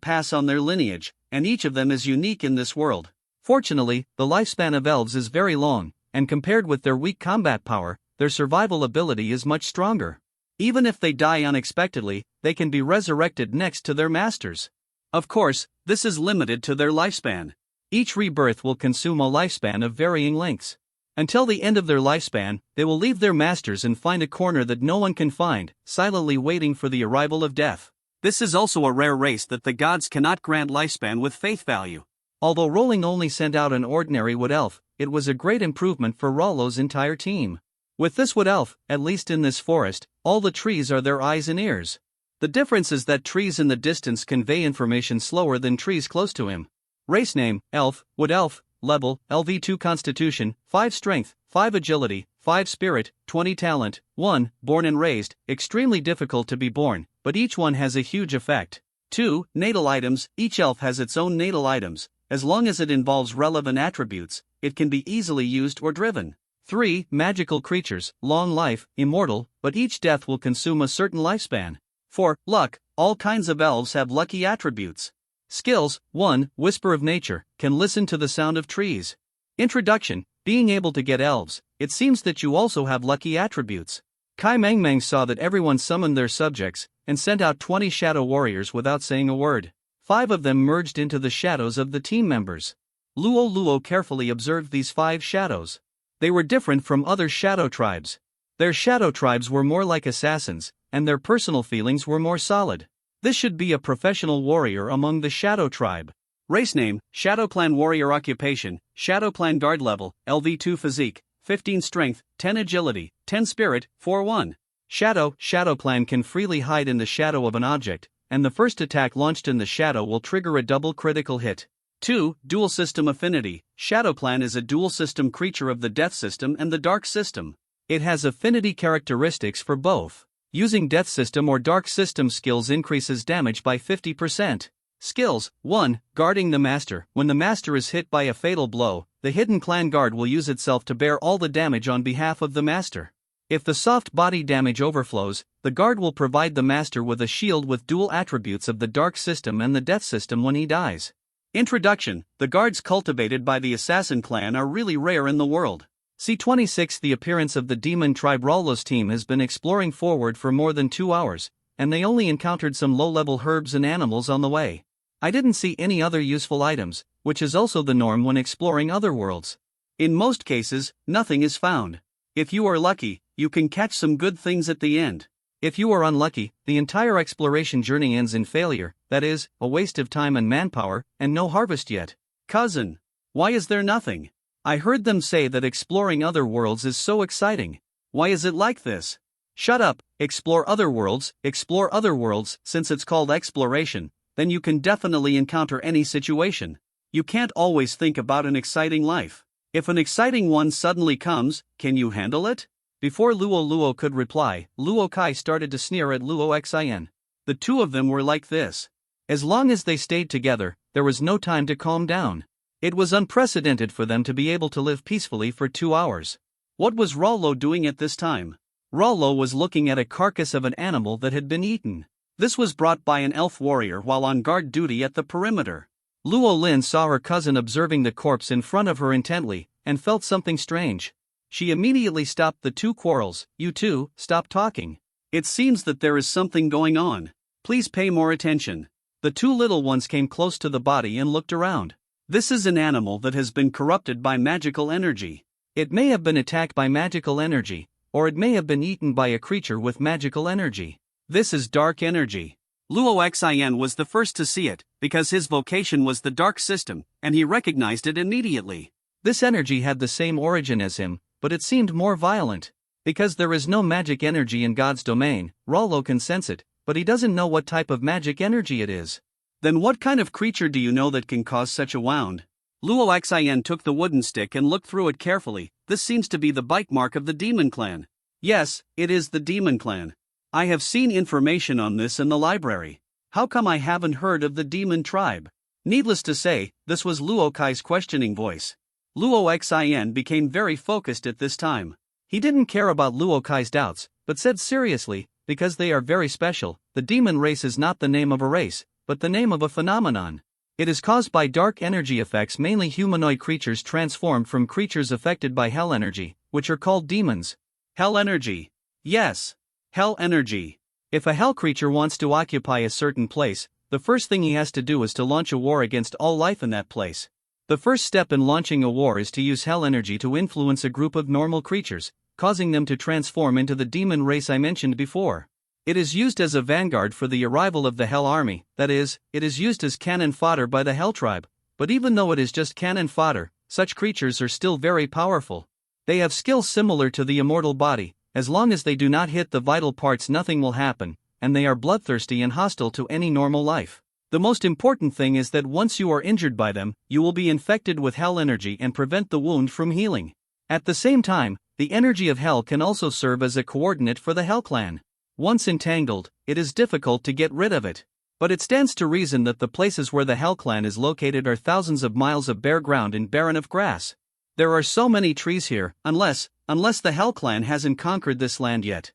pass on their lineage, and each of them is unique in this world. Fortunately, the lifespan of elves is very long, and compared with their weak combat power, their survival ability is much stronger. Even if they die unexpectedly, they can be resurrected next to their masters. Of course, this is limited to their lifespan. Each rebirth will consume a lifespan of varying lengths. Until the end of their lifespan, they will leave their masters and find a corner that no one can find, silently waiting for the arrival of death. This is also a rare race that the gods cannot grant lifespan with faith value. Although Rolling only sent out an ordinary wood elf, it was a great improvement for Rollo's entire team. With this wood elf, at least in this forest, all the trees are their eyes and ears. The difference is that trees in the distance convey information slower than trees close to him. Race name, Elf, Wood Elf, Level, LV2 Constitution, 5 Strength, 5 Agility, 5 Spirit, 20 Talent, 1, Born and Raised, extremely difficult to be born, but each one has a huge effect. 2, Natal Items, each elf has its own natal items, as long as it involves relevant attributes, it can be easily used or driven. 3, Magical Creatures, Long Life, Immortal, but each death will consume a certain lifespan. 4, Luck, all kinds of elves have lucky attributes. Skills, 1, Whisper of Nature, can listen to the sound of trees. Introduction, being able to get elves, it seems that you also have lucky attributes. Kai Mengmeng saw that everyone summoned their subjects, and sent out 20 shadow warriors without saying a word. 5 of them merged into the shadows of the team members. Luo Luo carefully observed these 5 shadows. They were different from other shadow tribes. Their shadow tribes were more like assassins, and their personal feelings were more solid. This should be a professional warrior among the Shadow Tribe. Race name, Shadow Clan Warrior. Occupation, Shadow Clan Guard. Level, LV2 Physique, 15 Strength, 10 Agility, 10 Spirit, 4-1. Shadow Clan can freely hide in the shadow of an object, and the first attack launched in the shadow will trigger a double critical hit. 2, Dual System Affinity, Shadow Clan is a dual system creature of the Death System and the Dark System. It has affinity characteristics for both. Using Death System or Dark System skills increases damage by 50%. Skills, 1, Guarding the Master. When the Master is hit by a fatal blow, the hidden clan guard will use itself to bear all the damage on behalf of the Master. If the soft body damage overflows, the guard will provide the Master with a shield with dual attributes of the Dark System and the Death System when he dies. Introduction, the guards cultivated by the Assassin clan are really rare in the world. C26. The appearance of the Demon Tribe. Rollo's team has been exploring forward for more than 2 hours, and they only encountered some low-level herbs and animals on the way. I didn't see any other useful items, which is also the norm when exploring other worlds. In most cases, nothing is found. If you are lucky, you can catch some good things at the end. If you are unlucky, the entire exploration journey ends in failure, that is, a waste of time and manpower, and no harvest yet. Cousin, why is there nothing? I heard them say that exploring other worlds is so exciting. Why is it like this? Shut up, explore other worlds, since it's called exploration, then you can definitely encounter any situation. You can't always think about an exciting life. If an exciting one suddenly comes, can you handle it? Before Luo Luo could reply, Luo Kai started to sneer at Luo Xin. The two of them were like this. As long as they stayed together, there was no time to calm down. It was unprecedented for them to be able to live peacefully for 2 hours. What was Rollo doing at this time? Rollo was looking at a carcass of an animal that had been eaten. This was brought by an elf warrior while on guard duty at the perimeter. Luo Lin saw her cousin observing the corpse in front of her intently, and felt something strange. She immediately stopped the two quarrels. You two, stop talking. It seems that there is something going on. Please pay more attention. The two little ones came close to the body and looked around. This is an animal that has been corrupted by magical energy. It may have been attacked by magical energy, or it may have been eaten by a creature with magical energy. This is dark energy. Luo Xin was the first to see it, because his vocation was the Dark System, and he recognized it immediately. This energy had the same origin as him, but it seemed more violent. Because there is no magic energy in God's domain, Rollo can sense it, but he doesn't know what type of magic energy it is. Then what kind of creature do you know that can cause such a wound? Luo Xin took the wooden stick and looked through it carefully. This seems to be the bite mark of the Demon Clan. Yes, it is the Demon Clan. I have seen information on this in the library. How come I haven't heard of the Demon Tribe? Needless to say, this was Luo Kai's questioning voice. Luo Xin became very focused at this time. He didn't care about Luo Kai's doubts, but said seriously, because they are very special, the demon race is not the name of a race, but the name of a phenomenon. It is caused by dark energy effects, mainly humanoid creatures transformed from creatures affected by hell energy, which are called demons. Hell energy. Yes. Hell energy. If a hell creature wants to occupy a certain place, the first thing he has to do is to launch a war against all life in that place. The first step in launching a war is to use hell energy to influence a group of normal creatures, causing them to transform into the demon race I mentioned before. It is used as a vanguard for the arrival of the Hell Army, that is, it is used as cannon fodder by the Hell Tribe, but even though it is just cannon fodder, such creatures are still very powerful. They have skills similar to the immortal body. As long as they do not hit the vital parts, nothing will happen, and they are bloodthirsty and hostile to any normal life. The most important thing is that once you are injured by them, you will be infected with hell energy and prevent the wound from healing. At the same time, the energy of hell can also serve as a coordinate for the Hell Clan. Once entangled, it is difficult to get rid of it. But it stands to reason that the places where the Hell Clan is located are thousands of miles of bare ground and barren of grass. There are so many trees here, unless the Hell Clan hasn't conquered this land yet.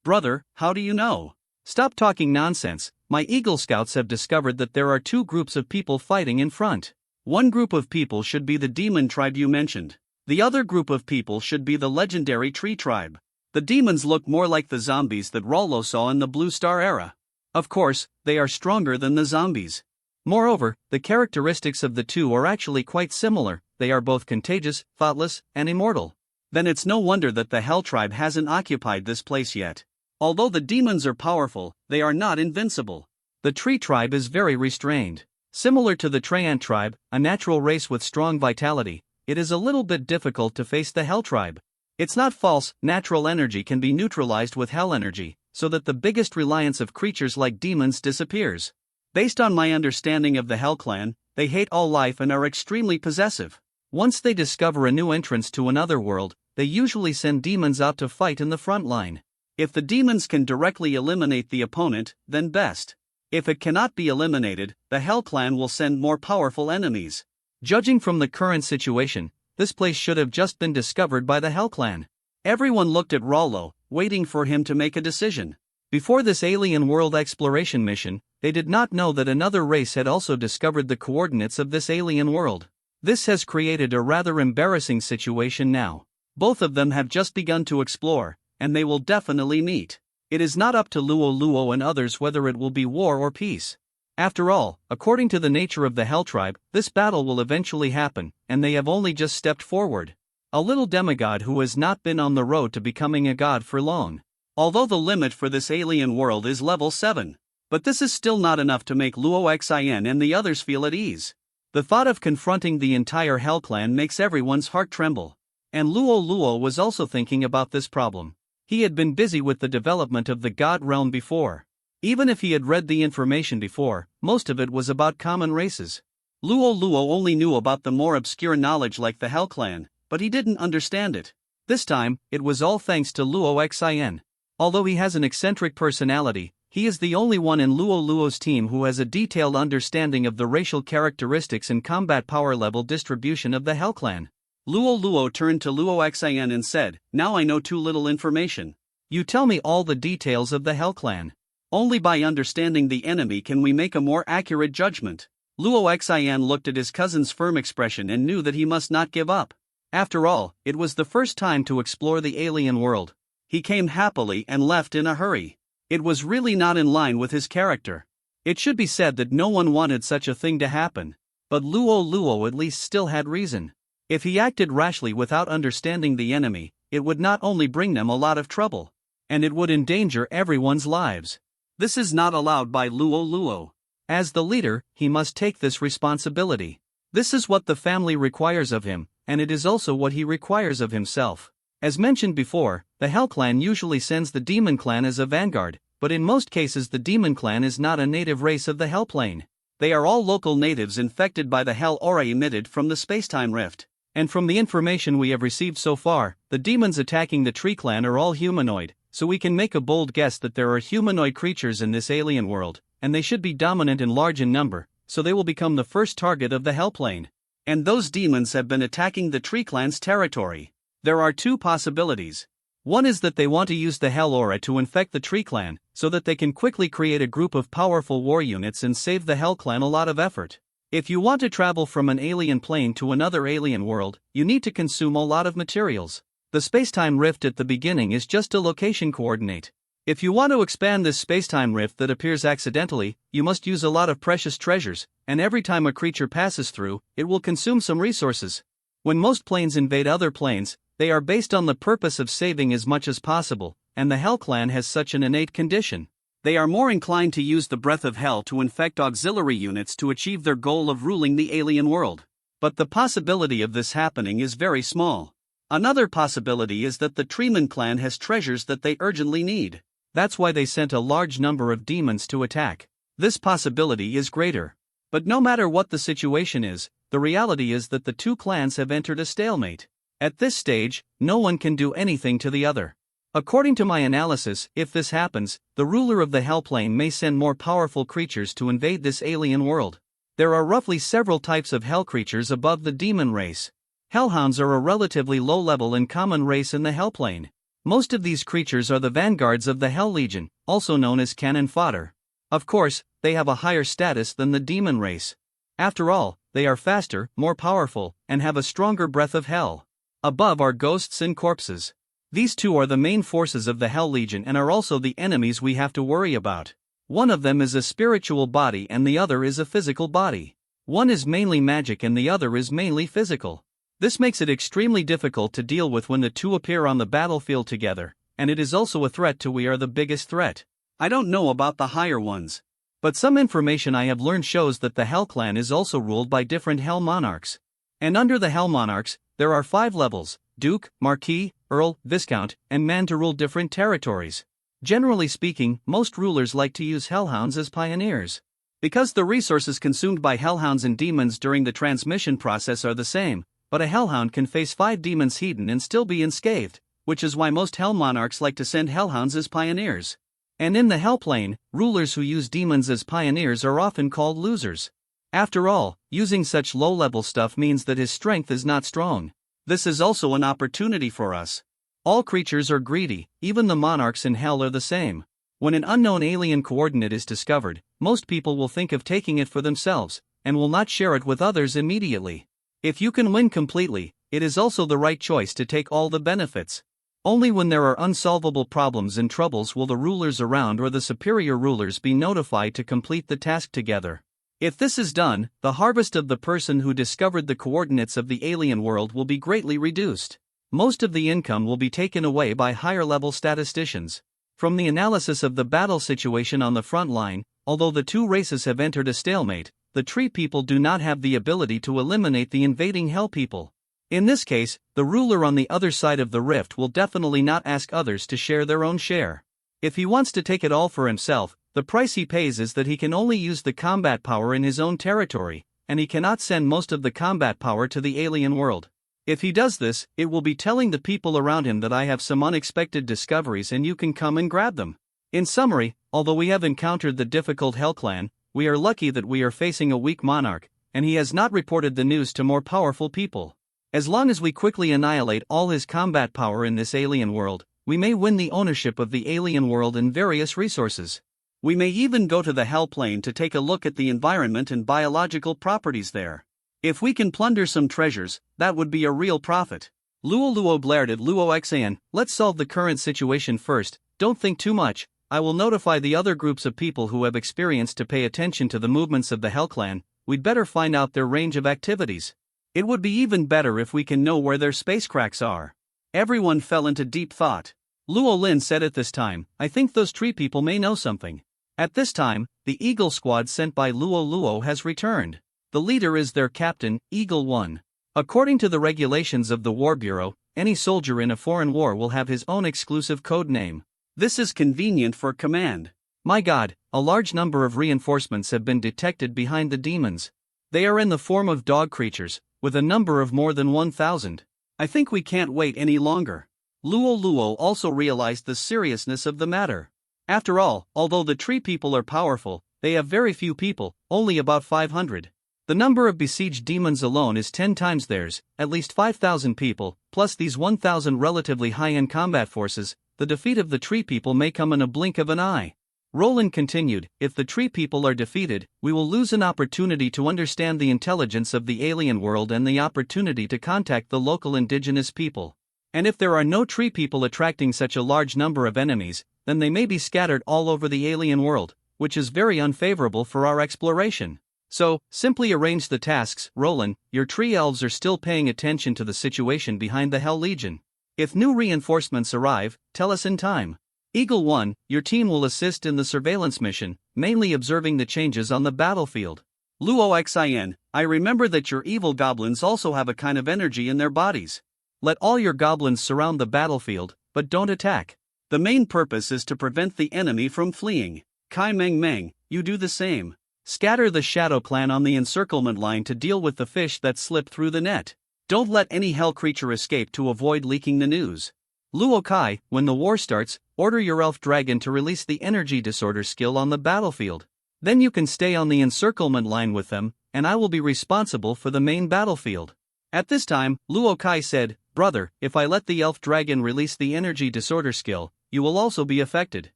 Brother, how do you know? Stop talking nonsense. My Eagle Scouts have discovered that there are two groups of people fighting in front. One group of people should be the demon tribe you mentioned. The other group of people should be the legendary tree tribe. The demons look more like the zombies that Rollo saw in the Blue Star era. Of course, they are stronger than the zombies. Moreover, the characteristics of the two are actually quite similar. They are both contagious, thoughtless, and immortal. Then it's no wonder that the Hell Tribe hasn't occupied this place yet. Although the demons are powerful, they are not invincible. The Tree Tribe is very restrained. Similar to the Treant Tribe, a natural race with strong vitality, it is a little bit difficult to face the Hell Tribe. It's not false, natural energy can be neutralized with hell energy, so that the biggest reliance of creatures like demons disappears. Based on my understanding of the Hell Clan, they hate all life and are extremely possessive. Once they discover a new entrance to another world, they usually send demons out to fight in the front line. If the demons can directly eliminate the opponent, then best. If it cannot be eliminated, the Hell Clan will send more powerful enemies. Judging from the current situation, this place should have just been discovered by the Hell Clan. Everyone looked at Rollo, waiting for him to make a decision. Before this alien world exploration mission, they did not know that another race had also discovered the coordinates of this alien world. This has created a rather embarrassing situation now. Both of them have just begun to explore, and they will definitely meet. It is not up to Luo Luo and others whether it will be war or peace. After all, according to the nature of the Hell Tribe, this battle will eventually happen, and they have only just stepped forward. A little demigod who has not been on the road to becoming a god for long. Although the limit for this alien world is level 7. But this is still not enough to make Luo Xin and the others feel at ease. The thought of confronting the entire Hell Clan makes everyone's heart tremble. And Luo Luo was also thinking about this problem. He had been busy with the development of the God Realm before. Even if he had read the information before, most of it was about common races. Luo Luo only knew about the more obscure knowledge like the Hell Clan, but he didn't understand it. This time, it was all thanks to Luo Xin. Although he has an eccentric personality, he is the only one in Luo Luo's team who has a detailed understanding of the racial characteristics and combat power level distribution of the Hell Clan. Luo Luo turned to Luo Xin and said, "Now I know too little information. You tell me all the details of the Hell Clan. Only by understanding the enemy can we make a more accurate judgment." Luo Xin looked at his cousin's firm expression and knew that he must not give up. After all, it was the first time to explore the alien world. He came happily and left in a hurry. It was really not in line with his character. It should be said that no one wanted such a thing to happen. But Luo Luo at least still had reason. If he acted rashly without understanding the enemy, it would not only bring them a lot of trouble, and it would endanger everyone's lives. This is not allowed by Luo Luo. As the leader, he must take this responsibility. This is what the family requires of him, and it is also what he requires of himself. As mentioned before, the Hell Clan usually sends the Demon Clan as a vanguard, but in most cases the Demon Clan is not a native race of the Hell Plane. They are all local natives infected by the Hell aura emitted from the spacetime rift. And from the information we have received so far, the demons attacking the Tree Clan are all humanoid, so we can make a bold guess that there are humanoid creatures in this alien world, and they should be dominant and large in number, so they will become the first target of the Hell Plane. And those demons have been attacking the Tree Clan's territory. There are two possibilities. One is that they want to use the Hell aura to infect the Tree Clan, so that they can quickly create a group of powerful war units and save the Hell Clan a lot of effort. If you want to travel from an alien plane to another alien world, you need to consume a lot of materials. The spacetime rift at the beginning is just a location coordinate. If you want to expand this spacetime rift that appears accidentally, you must use a lot of precious treasures, and every time a creature passes through, it will consume some resources. When most planes invade other planes, they are based on the purpose of saving as much as possible, and the Hell Clan has such an innate condition. They are more inclined to use the breath of hell to infect auxiliary units to achieve their goal of ruling the alien world. But the possibility of this happening is very small. Another possibility is that the Treeman clan has treasures that they urgently need. That's why they sent a large number of demons to attack. This possibility is greater. But no matter what the situation is, the reality is that the two clans have entered a stalemate. At this stage, no one can do anything to the other. According to my analysis, if this happens, the ruler of the Hellplane may send more powerful creatures to invade this alien world. There are roughly several types of hell creatures above the demon race. Hellhounds are a relatively low-level and common race in the Hellplane. Most of these creatures are the vanguards of the Hell Legion, also known as cannon fodder. Of course, they have a higher status than the demon race. After all, they are faster, more powerful, and have a stronger breath of hell. Above are ghosts and corpses. These two are the main forces of the Hell Legion and are also the enemies we have to worry about. One of them is a spiritual body and the other is a physical body. One is mainly magic and the other is mainly physical. This makes it extremely difficult to deal with when the two appear on the battlefield together, and it is also a threat to we are the biggest threat. I don't know about the higher ones, but some information I have learned shows that the Hell Clan is also ruled by different Hell Monarchs. And under the Hell Monarchs, there are 5 levels: Duke, Marquis, Earl, Viscount, and Man to rule different territories. Generally speaking, most rulers like to use Hellhounds as pioneers. Because the resources consumed by Hellhounds and demons during the transmission process are the same, but a Hellhound can face 5 demons hidden and still be unscathed, which is why most Hell Monarchs like to send Hellhounds as pioneers. And in the Hellplane, rulers who use demons as pioneers are often called losers. After all, using such low-level stuff means that his strength is not strong. This is also an opportunity for us. All creatures are greedy, even the monarchs in hell are the same. When an unknown alien coordinate is discovered, most people will think of taking it for themselves, and will not share it with others immediately. If you can win completely, it is also the right choice to take all the benefits. Only when there are unsolvable problems and troubles will the rulers around or the superior rulers be notified to complete the task together. If this is done, the harvest of the person who discovered the coordinates of the alien world will be greatly reduced. Most of the income will be taken away by higher-level statisticians. From the analysis of the battle situation on the front line, although the two races have entered a stalemate, the Tree people do not have the ability to eliminate the invading Hell people. In this case, the ruler on the other side of the rift will definitely not ask others to share their own share. If he wants to take it all for himself, the price he pays is that he can only use the combat power in his own territory, and he cannot send most of the combat power to the alien world. If he does this, it will be telling the people around him that I have some unexpected discoveries and you can come and grab them. In summary, although we have encountered the difficult Hell Clan, we are lucky that we are facing a weak monarch, and he has not reported the news to more powerful people. As long as we quickly annihilate all his combat power in this alien world, we may win the ownership of the alien world and various resources. We may even go to the Hell Plane to take a look at the environment and biological properties there. If we can plunder some treasures, that would be a real profit. Luo blared at Luo Xan, let's solve the current situation first, don't think too much, I will notify the other groups of people who have experience to pay attention to the movements of the Hell Clan, we'd better find out their range of activities. It would be even better if we can know where their space cracks are. Everyone fell into deep thought. Luo Lin said at this time, I think those tree people may know something. At this time, the Eagle Squad sent by Luo has returned. The leader is their captain, Eagle 1. According to the regulations of the War Bureau, any soldier in a foreign war will have his own exclusive code name. This is convenient for command. My God, a large number of reinforcements have been detected behind the demons. They are in the form of dog creatures, with a number of more than 1,000. I think we can't wait any longer. Luo also realized the seriousness of the matter. After all, although the tree people are powerful, they have very few people, only about 500. The number of besieged demons alone is 10 times theirs, at least 5,000 people, plus these 1,000 relatively high-end combat forces. The defeat of the tree people may come in a blink of an eye. Roland continued, if the tree people are defeated, we will lose an opportunity to understand the intelligence of the alien world and the opportunity to contact the local indigenous people. And if there are no tree people attracting such a large number of enemies, then they may be scattered all over the alien world, which is very unfavorable for our exploration. So, simply arrange the tasks. Roland, your tree elves are still paying attention to the situation behind the Hell Legion. If new reinforcements arrive, tell us in time. Eagle 1, your team will assist in the surveillance mission, mainly observing the changes on the battlefield. Luo Xin, I remember that your evil goblins also have a kind of energy in their bodies. Let all your goblins surround the battlefield, but don't attack. The main purpose is to prevent the enemy from fleeing. Kai Meng Meng, you do the same. Scatter the Shadow Clan on the encirclement line to deal with the fish that slip through the net. Don't let any hell creature escape to avoid leaking the news. Luo Kai, when the war starts, order your elf dragon to release the energy disorder skill on the battlefield. Then you can stay on the encirclement line with them, and I will be responsible for the main battlefield. At this time, Luo Kai said, Brother, if I let the elf dragon release the energy disorder skill, you will also be affected.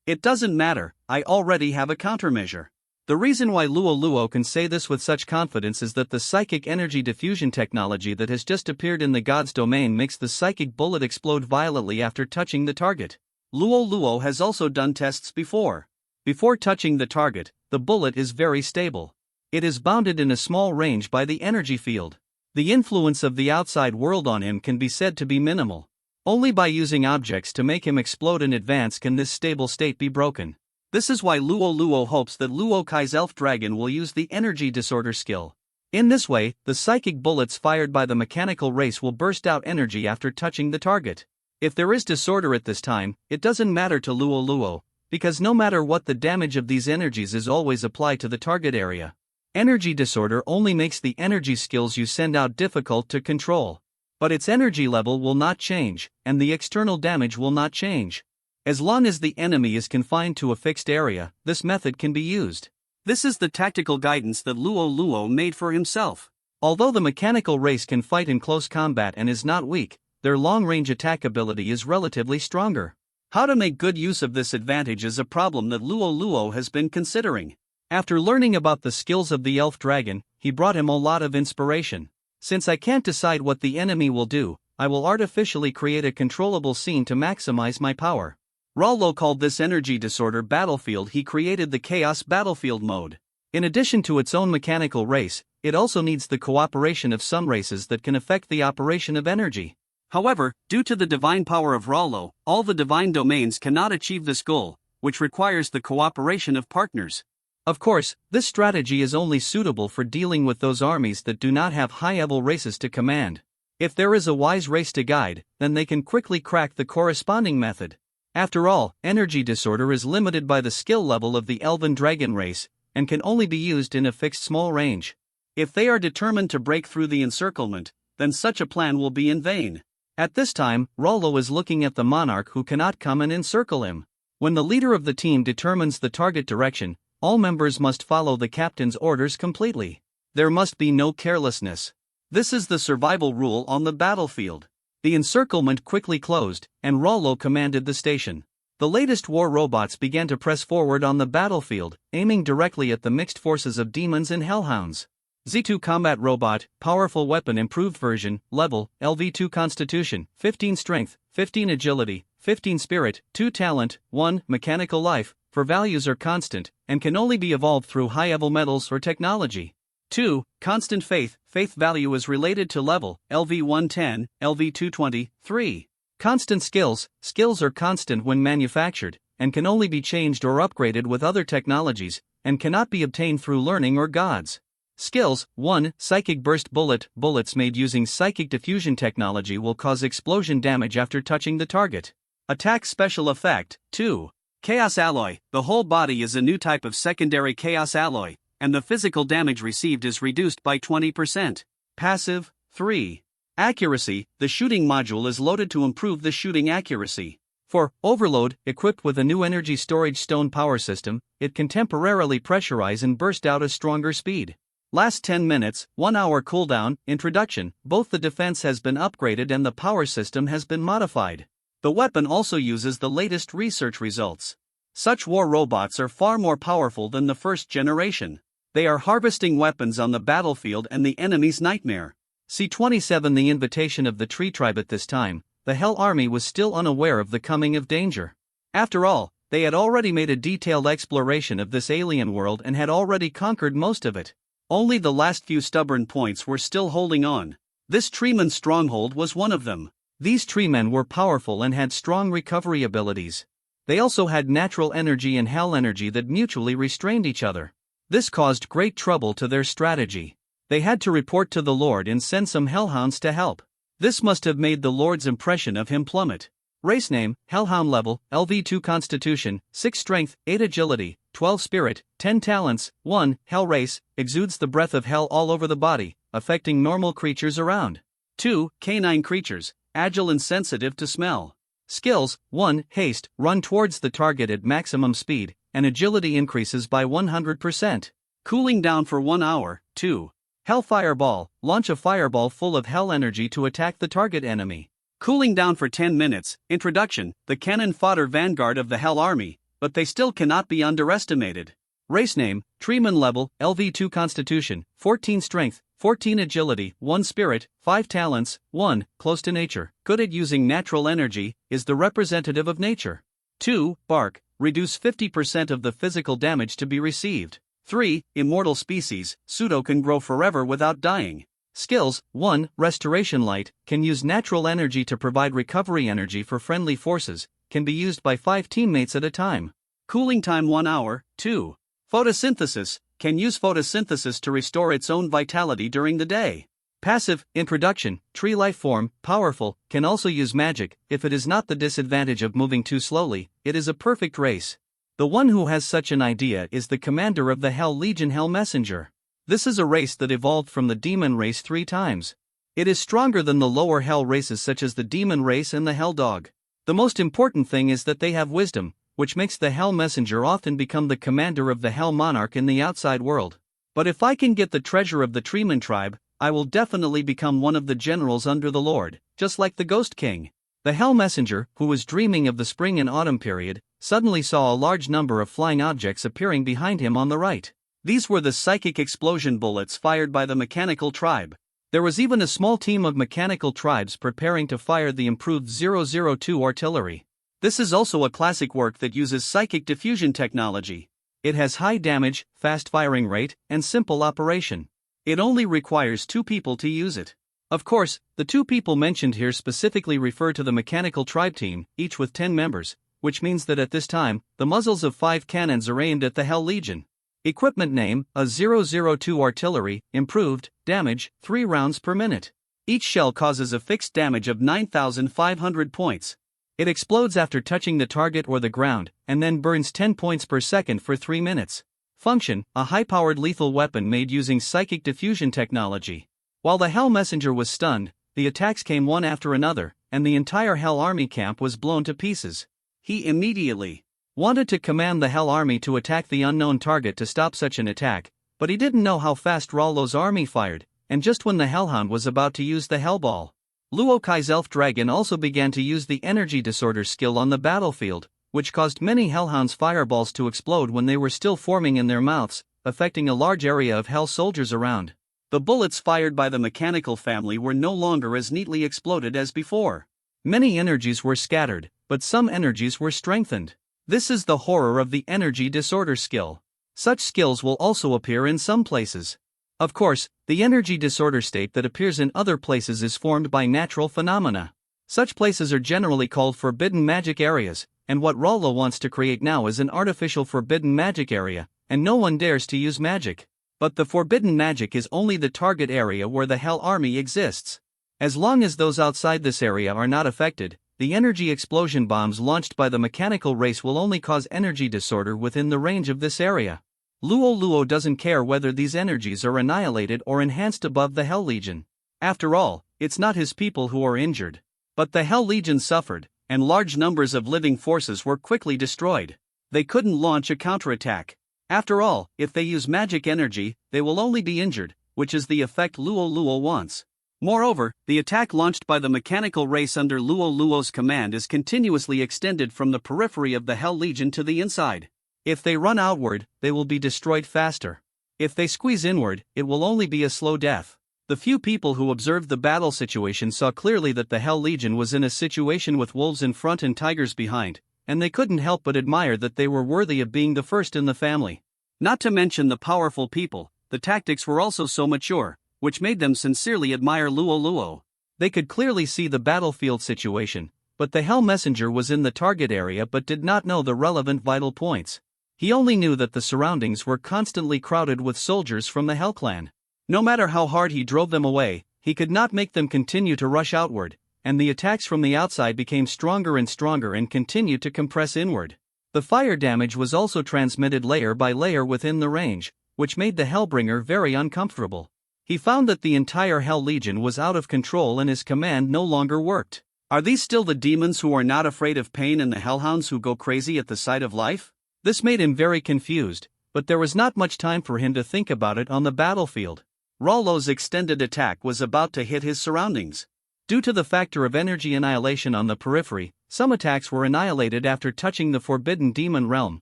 It doesn't matter, I already have a countermeasure. The reason why Luo can say this with such confidence is that the psychic energy diffusion technology that has just appeared in the God's domain makes the psychic bullet explode violently after touching the target. Luo has also done tests before. Before touching the target, the bullet is very stable. It is bounded in a small range by the energy field. The influence of the outside world on him can be said to be minimal. Only by using objects to make him explode in advance can this stable state be broken. This is why Luo hopes that Luo Kai's elf dragon will use the energy disorder skill. In this way, the psychic bullets fired by the mechanical race will burst out energy after touching the target. If there is disorder at this time, it doesn't matter to Luo, because no matter what, the damage of these energies is always applied to the target area. Energy disorder only makes the energy skills you send out difficult to control. But its energy level will not change, and the external damage will not change. As long as the enemy is confined to a fixed area, this method can be used. This is the tactical guidance that Luo made for himself. Although the mechanical race can fight in close combat and is not weak, their long-range attack ability is relatively stronger. How to make good use of this advantage is a problem that Luo has been considering. After learning about the skills of the elf dragon, he brought him a lot of inspiration. Since I can't decide what the enemy will do, I will artificially create a controllable scene to maximize my power. Rollo called this energy disorder battlefield. He created the Chaos Battlefield mode. In addition to its own mechanical race, it also needs the cooperation of some races that can affect the operation of energy. However, due to the divine power of Rollo, all the divine domains cannot achieve this goal, which requires the cooperation of partners. Of course, this strategy is only suitable for dealing with those armies that do not have high-level races to command. If there is a wise race to guide, then they can quickly crack the corresponding method. After all, energy disorder is limited by the skill level of the elven dragon race, and can only be used in a fixed small range. If they are determined to break through the encirclement, then such a plan will be in vain. At this time, Rollo is looking at the monarch who cannot come and encircle him. When the leader of the team determines the target direction, all members must follow the captain's orders completely. There must be no carelessness. This is the survival rule on the battlefield. The encirclement quickly closed, and Rollo commanded the station. The latest war robots began to press forward on the battlefield, aiming directly at the mixed forces of demons and hellhounds. Z2 Combat Robot, Powerful Weapon Improved Version, Level, LV2 Constitution, 15 Strength, 15 Agility, 15 Spirit, 2 Talent, 1 Mechanical Life, for values are constant, and can only be evolved through high-level metals or technology. 2. Constant Faith, Faith value is related to level, LV 110, LV 220, 3. Constant Skills, skills are constant when manufactured, and can only be changed or upgraded with other technologies, and cannot be obtained through learning or gods. Skills, 1. Psychic Burst Bullet, bullets made using psychic diffusion technology will cause explosion damage after touching the target. Attack Special Effect, 2. Chaos Alloy, the whole body is a new type of secondary Chaos Alloy, and the physical damage received is reduced by 20%. Passive, 3. Accuracy, the shooting module is loaded to improve the shooting accuracy. For Overload, equipped with a new energy storage stone power system, it can temporarily pressurize and burst out a stronger speed. Last 10 minutes, 1 hour cooldown. Introduction, both the defense has been upgraded and the power system has been modified. The weapon also uses the latest research results. Such war robots are far more powerful than the first generation. They are harvesting weapons on the battlefield and the enemy's nightmare. C27 The invitation of the tree tribe at this time, the Hell Army was still unaware of the coming of danger. After all, they had already made a detailed exploration of this alien world and had already conquered most of it. Only the last few stubborn points were still holding on. This Treeman stronghold was one of them. These Treemen were powerful and had strong recovery abilities. They also had natural energy and hell energy that mutually restrained each other. This caused great trouble to their strategy. They had to report to the Lord and send some hellhounds to help. This must have made the Lord's impression of him plummet. Race name, Hellhound level, LV2 Constitution, 6 Strength, 8 Agility, 12 Spirit, 10 Talents, 1, Hell Race, exudes the breath of hell all over the body, affecting normal creatures around. 2, Canine creatures, agile and sensitive to smell. Skills, 1, Haste, run towards the target at maximum speed, and agility increases by 100%. Cooling down for 1 hour. 2, Hell Fireball, launch a fireball full of hell energy to attack the target enemy. Cooling down for 10 minutes. Introduction, the cannon fodder vanguard of the Hell Army, but they still cannot be underestimated. Race name, Treeman level, LV2 Constitution, 14 Strength, 14 Agility, 1 Spirit, 5 Talents, 1, Close to Nature, good at using natural energy, is the representative of nature. 2, Bark, reduce 50% of the physical damage to be received. 3, Immortal species, Pseudo can grow forever without dying. Skills, 1, Restoration Light, can use natural energy to provide recovery energy for friendly forces, can be used by 5 teammates at a time. Cooling time 1 hour. 2, Photosynthesis, can use photosynthesis to restore its own vitality during the day. Passive, Introduction, Tree life form, powerful, can also use magic. If it is not the disadvantage of moving too slowly, it is a perfect race. The one who has such an idea is the commander of the Hell Legion, Hell Messenger. This is a race that evolved from the demon race 3 times. It is stronger than the lower hell races such as the demon race and the hell dog. The most important thing is that they have wisdom, which makes the Hell Messenger often become the commander of the Hell Monarch in the outside world. But if I can get the treasure of the Treeman tribe, I will definitely become one of the generals under the Lord, just like the Ghost King. The Hell Messenger, who was dreaming of the spring and autumn period, suddenly saw a large number of flying objects appearing behind him on the right. These were the psychic explosion bullets fired by the mechanical tribe. There was even a small team of mechanical tribes preparing to fire the improved 002 artillery. This is also a classic work that uses psychic diffusion technology. It has high damage, fast firing rate, and simple operation. It only requires 2 people to use it. Of course, the 2 people mentioned here specifically refer to the mechanical tribe team, each with 10 members, which means that at this time, the muzzles of 5 cannons are aimed at the Hell Legion. Equipment name, a 002 artillery, improved, damage, 3 rounds per minute. Each shell causes a fixed damage of 9,500 points. It explodes after touching the target or the ground, and then burns 10 points per second for 3 minutes. Function, a high-powered lethal weapon made using psychic diffusion technology. While the Hell Messenger was stunned, the attacks came one after another, and the entire Hell Army camp was blown to pieces. He immediately wanted to command the Hell Army to attack the unknown target to stop such an attack, but he didn't know how fast Rollo's army fired, and just when the Hellhound was about to use the Hellball, Luo Kai's elf dragon also began to use the energy disorder skill on the battlefield, which caused many Hellhound's fireballs to explode when they were still forming in their mouths, affecting a large area of Hell soldiers around. The bullets fired by the mechanical family were no longer as neatly exploded as before. Many energies were scattered, but some energies were strengthened. This is the horror of the energy disorder skill. Such skills will also appear in some places. Of course, the energy disorder state that appears in other places is formed by natural phenomena. Such places are generally called forbidden magic areas, and what Rollo wants to create now is an artificial forbidden magic area, and no one dares to use magic. But the forbidden magic is only the target area where the Hell Army exists. As long as those outside this area are not affected, the energy explosion bombs launched by the mechanical race will only cause energy disorder within the range of this area. Luo doesn't care whether these energies are annihilated or enhanced above the Hell Legion. After all, it's not his people who are injured. But the Hell Legion suffered, and large numbers of living forces were quickly destroyed. They couldn't launch a counterattack. After all, if they use magic energy, they will only be injured, which is the effect Luo wants. Moreover, the attack launched by the mechanical race under Luo's command is continuously extended from the periphery of the Hell Legion to the inside. If they run outward, they will be destroyed faster. If they squeeze inward, it will only be a slow death. The few people who observed the battle situation saw clearly that the Hell Legion was in a situation with wolves in front and tigers behind, and they couldn't help but admire that they were worthy of being the first in the family. Not to mention the powerful people, the tactics were also so mature, which made them sincerely admire Luo Luo. They could clearly see the battlefield situation, but the Hell Messenger was in the target area but did not know the relevant vital points. He only knew that the surroundings were constantly crowded with soldiers from the Hell Clan. No matter how hard he drove them away, he could not make them continue to rush outward, and the attacks from the outside became stronger and continued to compress inward. The fire damage was also transmitted layer by layer within the range, which made the Hellbringer very uncomfortable. He found that the entire Hell Legion was out of control and his command no longer worked. Are these still the demons who are not afraid of pain and the Hellhounds who go crazy at the sight of life? This made him very confused, but there was not much time for him to think about it on the battlefield. Rollo's extended attack was about to hit his surroundings. Due to the factor of energy annihilation on the periphery, some attacks were annihilated after touching the forbidden demon realm,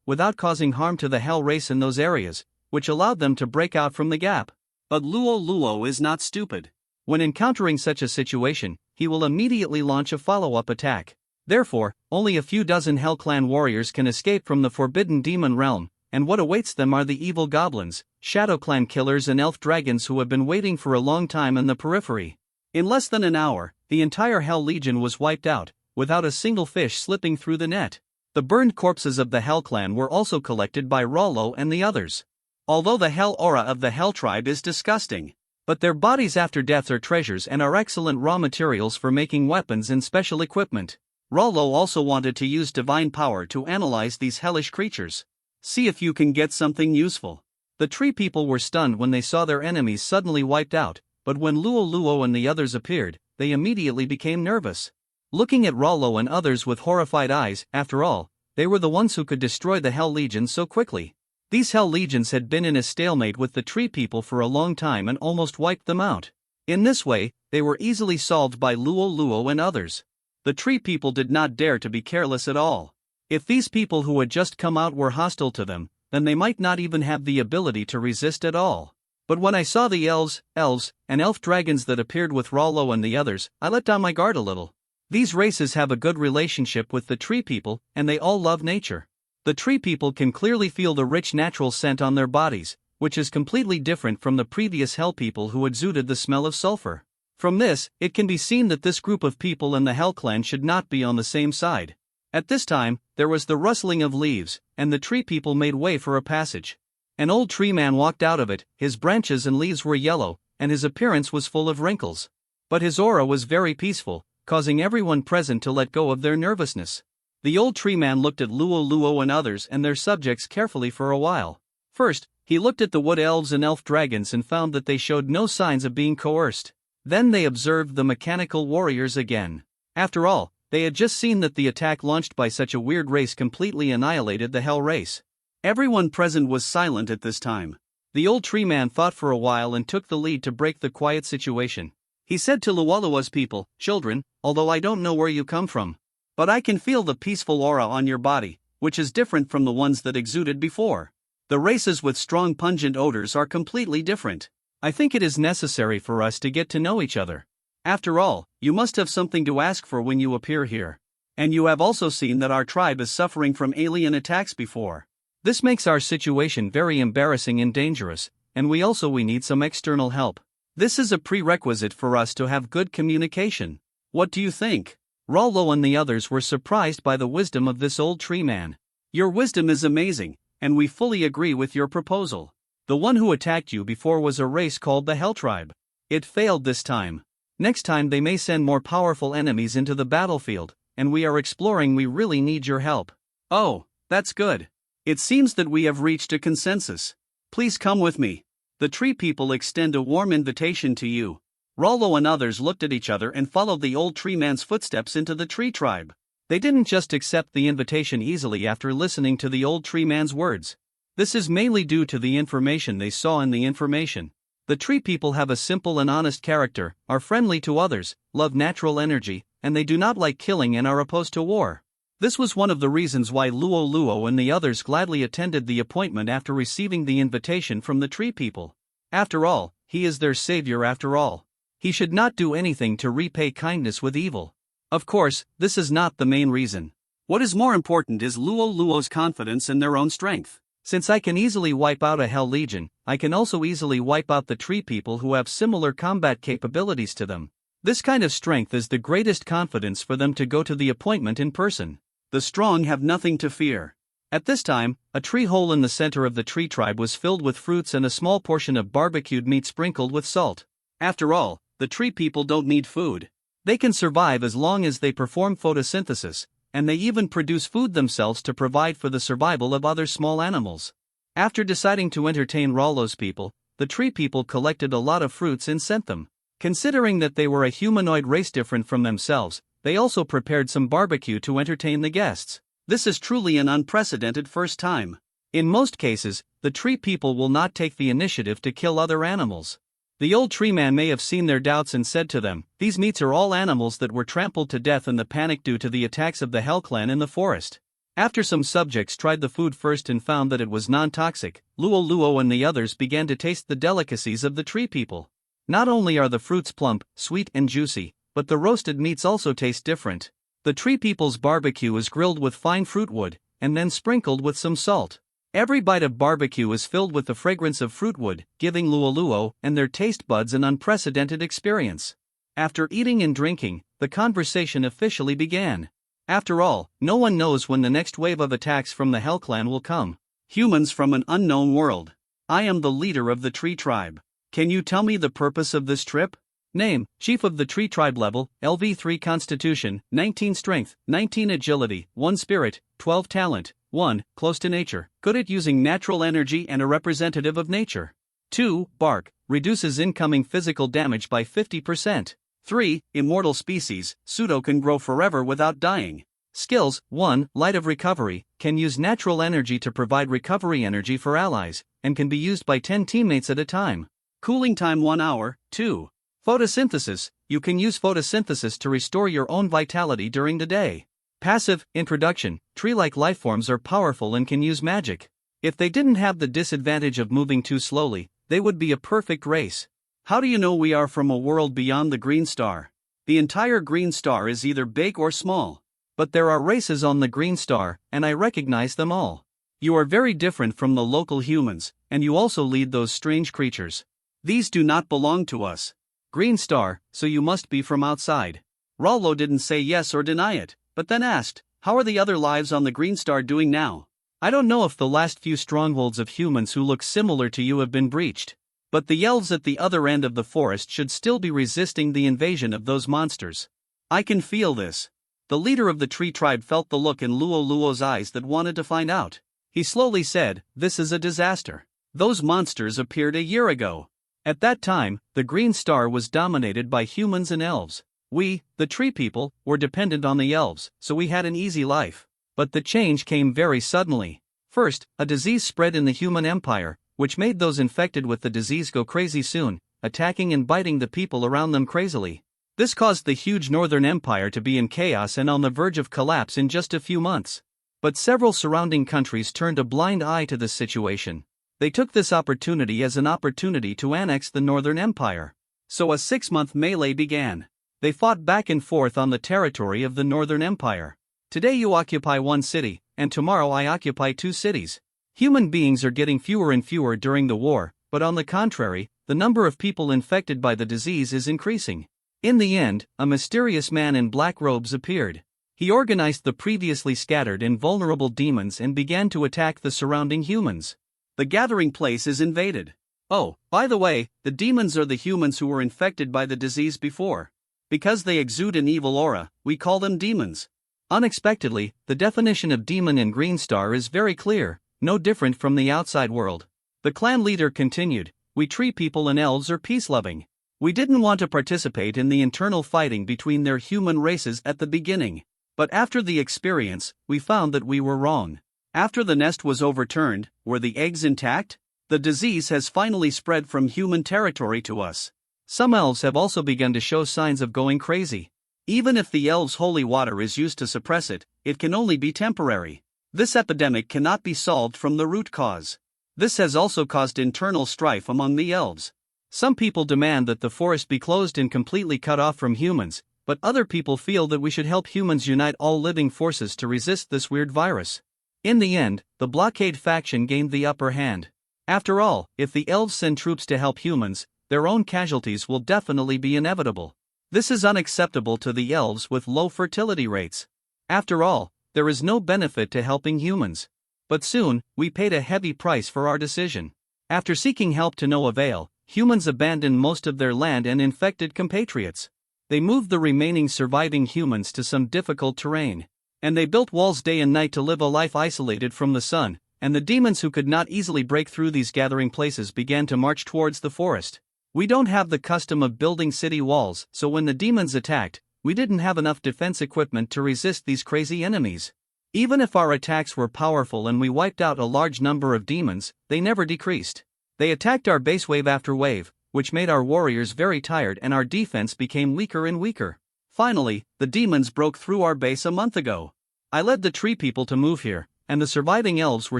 without causing harm to the Hell race in those areas, which allowed them to break out from the gap. But Luo Luo is not stupid. When encountering such a situation, he will immediately launch a follow-up attack. Therefore, only a few dozen Hell Clan warriors can escape from the forbidden demon realm, and what awaits them are the evil goblins, Shadow Clan killers and elf dragons who have been waiting for a long time in the periphery. In less than an hour, the entire Hell Legion was wiped out, without a single fish slipping through the net. The burned corpses of the Hell Clan were also collected by Rollo and the others. Although the Hell aura of the Hell tribe is disgusting, but their bodies after death are treasures and are excellent raw materials for making weapons and special equipment. Rollo also wanted to use divine power to analyze these hellish creatures. See if you can get something useful. The tree people were stunned when they saw their enemies suddenly wiped out, but when Luo Luo and the others appeared, they immediately became nervous. Looking at Rollo and others with horrified eyes, after all, they were the ones who could destroy the Hell Legion so quickly. These Hell Legions had been in a stalemate with the tree people for a long time and almost wiped them out. In this way, they were easily solved by Luo Luo and others. The tree people did not dare to be careless at all. If these people who had just come out were hostile to them, then they might not even have the ability to resist at all. But when I saw the elves, and elf dragons that appeared with Rollo and the others, I let down my guard a little. These races have a good relationship with the tree people, and they all love nature. The tree people can clearly feel the rich natural scent on their bodies, which is completely different from the previous Hell people who exuded the smell of sulfur. From this, it can be seen that this group of people and the Hell Clan should not be on the same side. At this time, there was the rustling of leaves, and the tree people made way for a passage. An old tree man walked out of it, his branches and leaves were yellow, and his appearance was full of wrinkles. But his aura was very peaceful, causing everyone present to let go of their nervousness. The old tree man looked at Luo Luo and others and their subjects carefully for a while. First, he looked at the wood elves and elf dragons and found that they showed no signs of being coerced. Then they observed the mechanical warriors again. After all, they had just seen that the attack launched by such a weird race completely annihilated the Hell race. Everyone present was silent at this time. The old tree man thought for a while and took the lead to break the quiet situation. He said to Luolua's people, "Children, although I don't know where you come from, but I can feel the peaceful aura on your body, which is different from the ones that exuded before. The races with strong pungent odors are completely different. I think it is necessary for us to get to know each other. After all, you must have something to ask for when you appear here. And you have also seen that our tribe is suffering from alien attacks before. This makes our situation very embarrassing and dangerous, and we need some external help. This is a prerequisite for us to have good communication. What do you think?" Rollo and the others were surprised by the wisdom of this old tree man. "Your wisdom is amazing, and we fully agree with your proposal. The one who attacked you before was a race called the Hell Tribe. It failed this time. Next time they may send more powerful enemies into the battlefield, and we really need your help." "Oh, that's good. It seems that we have reached a consensus. Please come with me. The tree people extend a warm invitation to you." Rollo and others looked at each other and followed the old tree man's footsteps into the tree tribe. They didn't just accept the invitation easily after listening to the old tree man's words. This is mainly due to the information they saw in the information. The tree people have a simple and honest character, are friendly to others, love natural energy, and they do not like killing and are opposed to war. This was one of the reasons why Luo Luo and the others gladly attended the appointment after receiving the invitation from the tree people. After all, he is their savior after all. He should not do anything to repay kindness with evil. Of course, this is not the main reason. What is more important is Luo Luo's confidence in their own strength. Since I can easily wipe out a Hell Legion, I can also easily wipe out the tree people who have similar combat capabilities to them. This kind of strength is the greatest confidence for them to go to the appointment in person. The strong have nothing to fear. At this time, a tree hole in the center of the tree tribe was filled with fruits and a small portion of barbecued meat sprinkled with salt. After all, the tree people don't need food. They can survive as long as they perform photosynthesis, and they even produce food themselves to provide for the survival of other small animals. After deciding to entertain Rollo's people, the tree people collected a lot of fruits and sent them. Considering that they were a humanoid race different from themselves, they also prepared some barbecue to entertain the guests. This is truly an unprecedented first time. In most cases, the tree people will not take the initiative to kill other animals. The old tree man may have seen their doubts and said to them, "These meats are all animals that were trampled to death in the panic due to the attacks of the Hell Clan in the forest." After some subjects tried the food first and found that it was non-toxic, Luo Luo and the others began to taste the delicacies of the tree people. Not only are the fruits plump, sweet and juicy, but the roasted meats also taste different. The tree people's barbecue is grilled with fine fruit wood, and then sprinkled with some salt. Every bite of barbecue is filled with the fragrance of fruitwood, giving Luo Luo and their taste buds an unprecedented experience. After eating and drinking, the conversation officially began. After all, no one knows when the next wave of attacks from the Hell Clan will come. Humans from an unknown world. I am the leader of the tree tribe. Can you tell me the purpose of this trip? Name: Chief of the Tree Tribe level, LV3 Constitution, 19 Strength, 19 Agility, 1 Spirit, 12 Talent, 1. Close to nature, good at using natural energy and a representative of nature. 2. Bark, reduces incoming physical damage by 50%. 3. Immortal species, pseudo can grow forever without dying. Skills: 1. Light of recovery, can use natural energy to provide recovery energy for allies, and can be used by 10 teammates at a time. Cooling time 1 hour. 2. Photosynthesis, you can use photosynthesis to restore your own vitality during the day. Passive: introduction, tree-like lifeforms are powerful and can use magic. If they didn't have the disadvantage of moving too slowly, they would be a perfect race. How do you know we are from a world beyond the green star? The entire green star is either big or small. But there are races on the green star, and I recognize them all. You are very different from the local humans, and you also lead those strange creatures. These do not belong to us. Green star, so you must be from outside. Rollo didn't say yes or deny it, but then asked, how are the other lives on the green star doing now? I don't know if the last few strongholds of humans who look similar to you have been breached. But the elves at the other end of the forest should still be resisting the invasion of those monsters. I can feel this. The leader of the tree tribe felt the look in Luo Luo's eyes that wanted to find out. He slowly said, "This is a disaster. Those monsters appeared a year ago. At that time, the green star was dominated by humans and elves. We, the tree people, were dependent on the elves, so we had an easy life. But the change came very suddenly. First, a disease spread in the human empire, which made those infected with the disease go crazy soon, attacking and biting the people around them crazily. This caused the huge northern empire to be in chaos and on the verge of collapse in just a few months. But several surrounding countries turned a blind eye to this situation. They took this opportunity as an opportunity to annex the northern empire. So a 6-month melee began. They fought back and forth on the territory of the northern empire. Today you occupy 1 city, and tomorrow I occupy 2 cities. Human beings are getting fewer and fewer during the war, but on the contrary, the number of people infected by the disease is increasing. In the end, a mysterious man in black robes appeared. He organized the previously scattered and vulnerable demons and began to attack the surrounding humans. The gathering place is invaded. Oh, by the way, the demons are the humans who were infected by the disease before. Because they exude an evil aura, we call them demons. Unexpectedly, the definition of demon in Green Star is very clear, no different from the outside world. The clan leader continued, "We tree people and elves are peace-loving. We didn't want to participate in the internal fighting between their human races at the beginning. But after the experience, we found that we were wrong. After the nest was overturned, were the eggs intact? The disease has finally spread from human territory to us. Some elves have also begun to show signs of going crazy. Even if the elves' holy water is used to suppress it, it can only be temporary. This epidemic cannot be solved from the root cause. This has also caused internal strife among the elves. Some people demand that the forest be closed and completely cut off from humans, but other people feel that we should help humans unite all living forces to resist this weird virus. In the end, the blockade faction gained the upper hand. After all, if the elves send troops to help humans, their own casualties will definitely be inevitable. This is unacceptable to the elves with low fertility rates. After all, there is no benefit to helping humans. But soon, we paid a heavy price for our decision. After seeking help to no avail, humans abandoned most of their land and infected compatriots. They moved the remaining surviving humans to some difficult terrain. And they built walls day and night to live a life isolated from the sun, and the demons who could not easily break through these gathering places began to march towards the forest. We don't have the custom of building city walls, so when the demons attacked, we didn't have enough defense equipment to resist these crazy enemies. Even if our attacks were powerful and we wiped out a large number of demons, they never decreased. They attacked our base wave after wave, which made our warriors very tired and our defense became weaker and weaker. Finally, the demons broke through our base a month ago. I led the tree people to move here, and the surviving elves were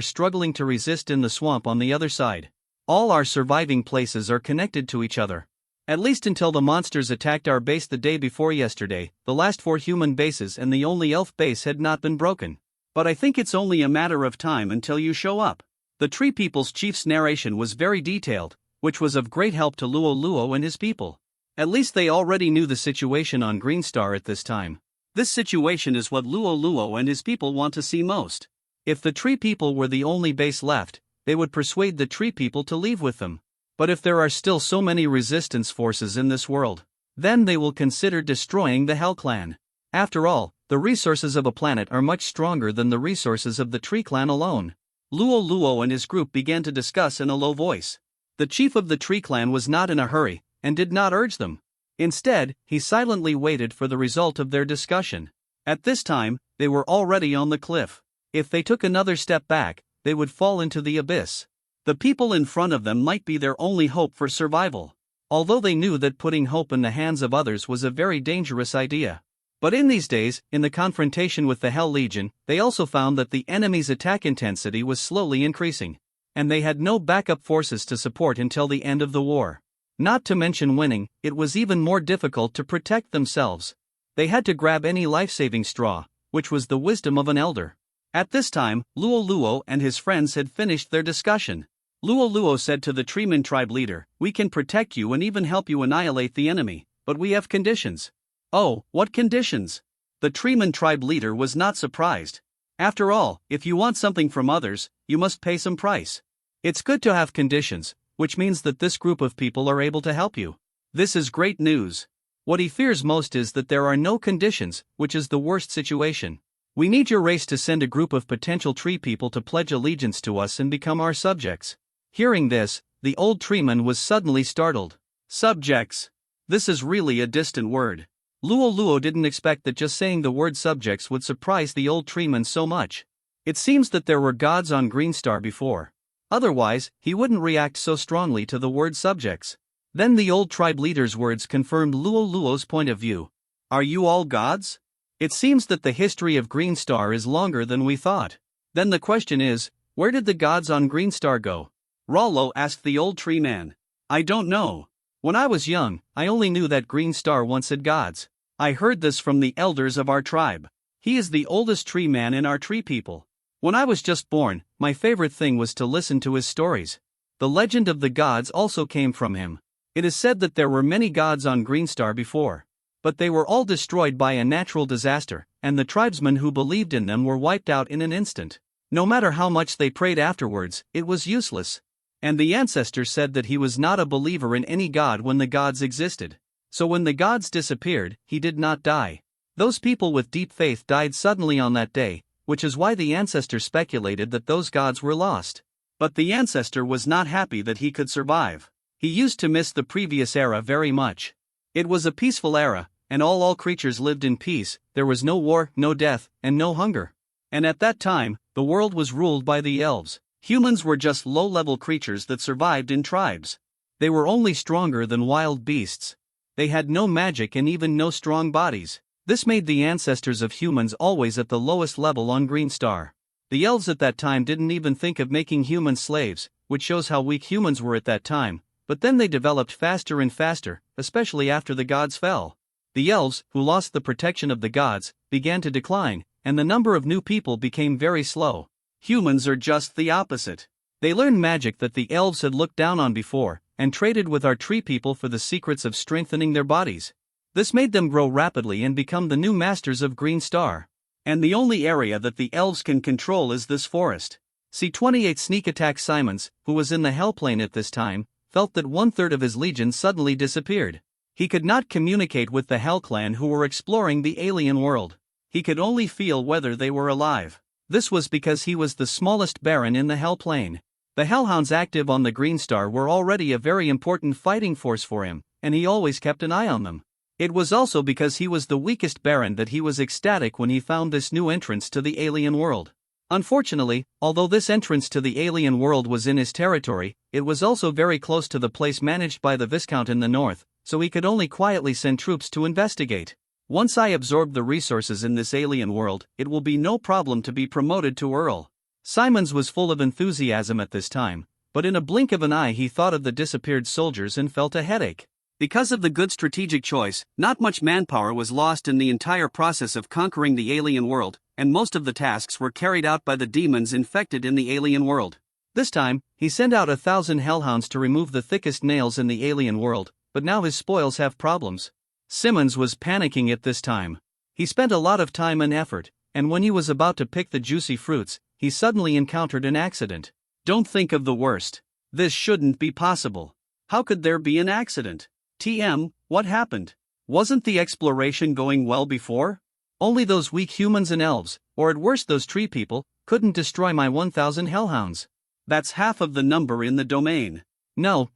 struggling to resist in the swamp on the other side. All our surviving places are connected to each other. At least until the monsters attacked our base the day before yesterday, the last 4 human bases and the only elf base had not been broken. But I think it's only a matter of time until you show up. The Tree People's chief's narration was very detailed, which was of great help to Luo Luo and his people. At least they already knew the situation on Greenstar at this time. This situation is what Luo Luo and his people want to see most. If the Tree People were the only base left, they would persuade the Tree People to leave with them. But if there are still so many resistance forces in this world, then they will consider destroying the Hell Clan. After all, the resources of a planet are much stronger than the resources of the Tree Clan alone. Luo Luo and his group began to discuss in a low voice. The chief of the Tree Clan was not in a hurry, and did not urge them. Instead, he silently waited for the result of their discussion. At this time, they were already on the cliff. If they took another step back, they would fall into the abyss. The people in front of them might be their only hope for survival. Although they knew that putting hope in the hands of others was a very dangerous idea. But in these days, in the confrontation with the Hell Legion, they also found that the enemy's attack intensity was slowly increasing. And they had no backup forces to support until the end of the war. Not to mention winning, it was even more difficult to protect themselves. They had to grab any life-saving straw, which was the wisdom of an elder. At this time, Luo Luo and his friends had finished their discussion. Luo Luo said to the Treeman tribe leader, "We can protect you and even help you annihilate the enemy, but we have conditions." "Oh, what conditions?" The Treeman tribe leader was not surprised. After all, if you want something from others, you must pay some price. It's good to have conditions, which means that this group of people are able to help you. This is great news. What he fears most is that there are no conditions, which is the worst situation. We need your race to send a group of potential tree people to pledge allegiance to us and become our subjects. Hearing this, the old treeman was suddenly startled. Subjects. This is really a distant word. Luo Luo didn't expect that just saying the word subjects would surprise the old treeman so much. It seems that there were gods on Greenstar before. Otherwise, he wouldn't react so strongly to the word subjects. Then the old tribe leader's words confirmed Luo Luo's point of view. Are you all gods? It seems that the history of Greenstar is longer than we thought. Then the question is, where did the gods on Greenstar go? Rollo asked the old tree man. I don't know. When I was young, I only knew that Greenstar once had gods. I heard this from the elders of our tribe. He is the oldest tree man in our tree people. When I was just born, my favorite thing was to listen to his stories. The legend of the gods also came from him. It is said that there were many gods on Greenstar before. But they were all destroyed by a natural disaster, and the tribesmen who believed in them were wiped out in an instant. No matter how much they prayed afterwards, it was useless. And the ancestors said that he was not a believer in any god when the gods existed. So when the gods disappeared, he did not die. Those people with deep faith died suddenly on that day, which is why the ancestor speculated that those gods were lost. But the ancestor was not happy that he could survive. He used to miss the previous era very much. It was a peaceful era, and all creatures lived in peace. There was no war, no death, and no hunger. And at that time, the world was ruled by the elves. Humans were just low-level creatures that survived in tribes. They were only stronger than wild beasts. They had no magic and even no strong bodies. This made the ancestors of humans always at the lowest level on Greenstar. The elves at that time didn't even think of making humans slaves, which shows how weak humans were at that time. but then they developed faster and faster, especially after the gods fell. The elves, who lost the protection of the gods, began to decline, and the number of new people became very slow. Humans are just the opposite. They learned magic that the elves had looked down on before, and traded with our tree people for the secrets of strengthening their bodies. This made them grow rapidly and become the new masters of Green Star. And the only area that the elves can control is this forest. C-28 Sneak Attack Simons, who was in the Hellplane at this time, felt that 1/3 of his legion suddenly disappeared. He could not communicate with the Hell Clan who were exploring the alien world. He could only feel whether they were alive. This was because he was the smallest Baron in the Hellplane. The Hellhounds active on the Green Star were already a very important fighting force for him, and he always kept an eye on them. It was also because he was the weakest Baron that he was ecstatic when he found this new entrance to the alien world. Unfortunately, although this entrance to the alien world was in his territory, it was also very close to the place managed by the Viscount in the north, so he could only quietly send troops to investigate. Once I absorb the resources in this alien world, it will be no problem to be promoted to Earl. Simons was full of enthusiasm at this time, but in a blink of an eye he thought of the disappeared soldiers and felt a headache. Because of the good strategic choice, not much manpower was lost in the entire process of conquering the alien world, and most of the tasks were carried out by the demons infected in the alien world. This time, he sent out 1,000 hellhounds to remove the thickest nails in the alien world, but now his spoils have problems. Simons was panicking at this time. He spent a lot of time and effort, and when he was about to pick the juicy fruits, he suddenly encountered an accident. Don't think of the worst. This shouldn't be possible. How could there be an accident? TM, what happened? Wasn't the exploration going well before? Only those weak humans and elves, or at worst those tree people, couldn't destroy my 1,000 hellhounds. That's half of the number in the domain. No,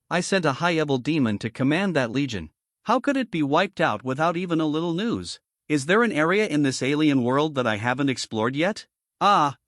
I sent a high-level demon to command that legion. How could it be wiped out without even a little news? Is there an area in this alien world that I haven't explored yet?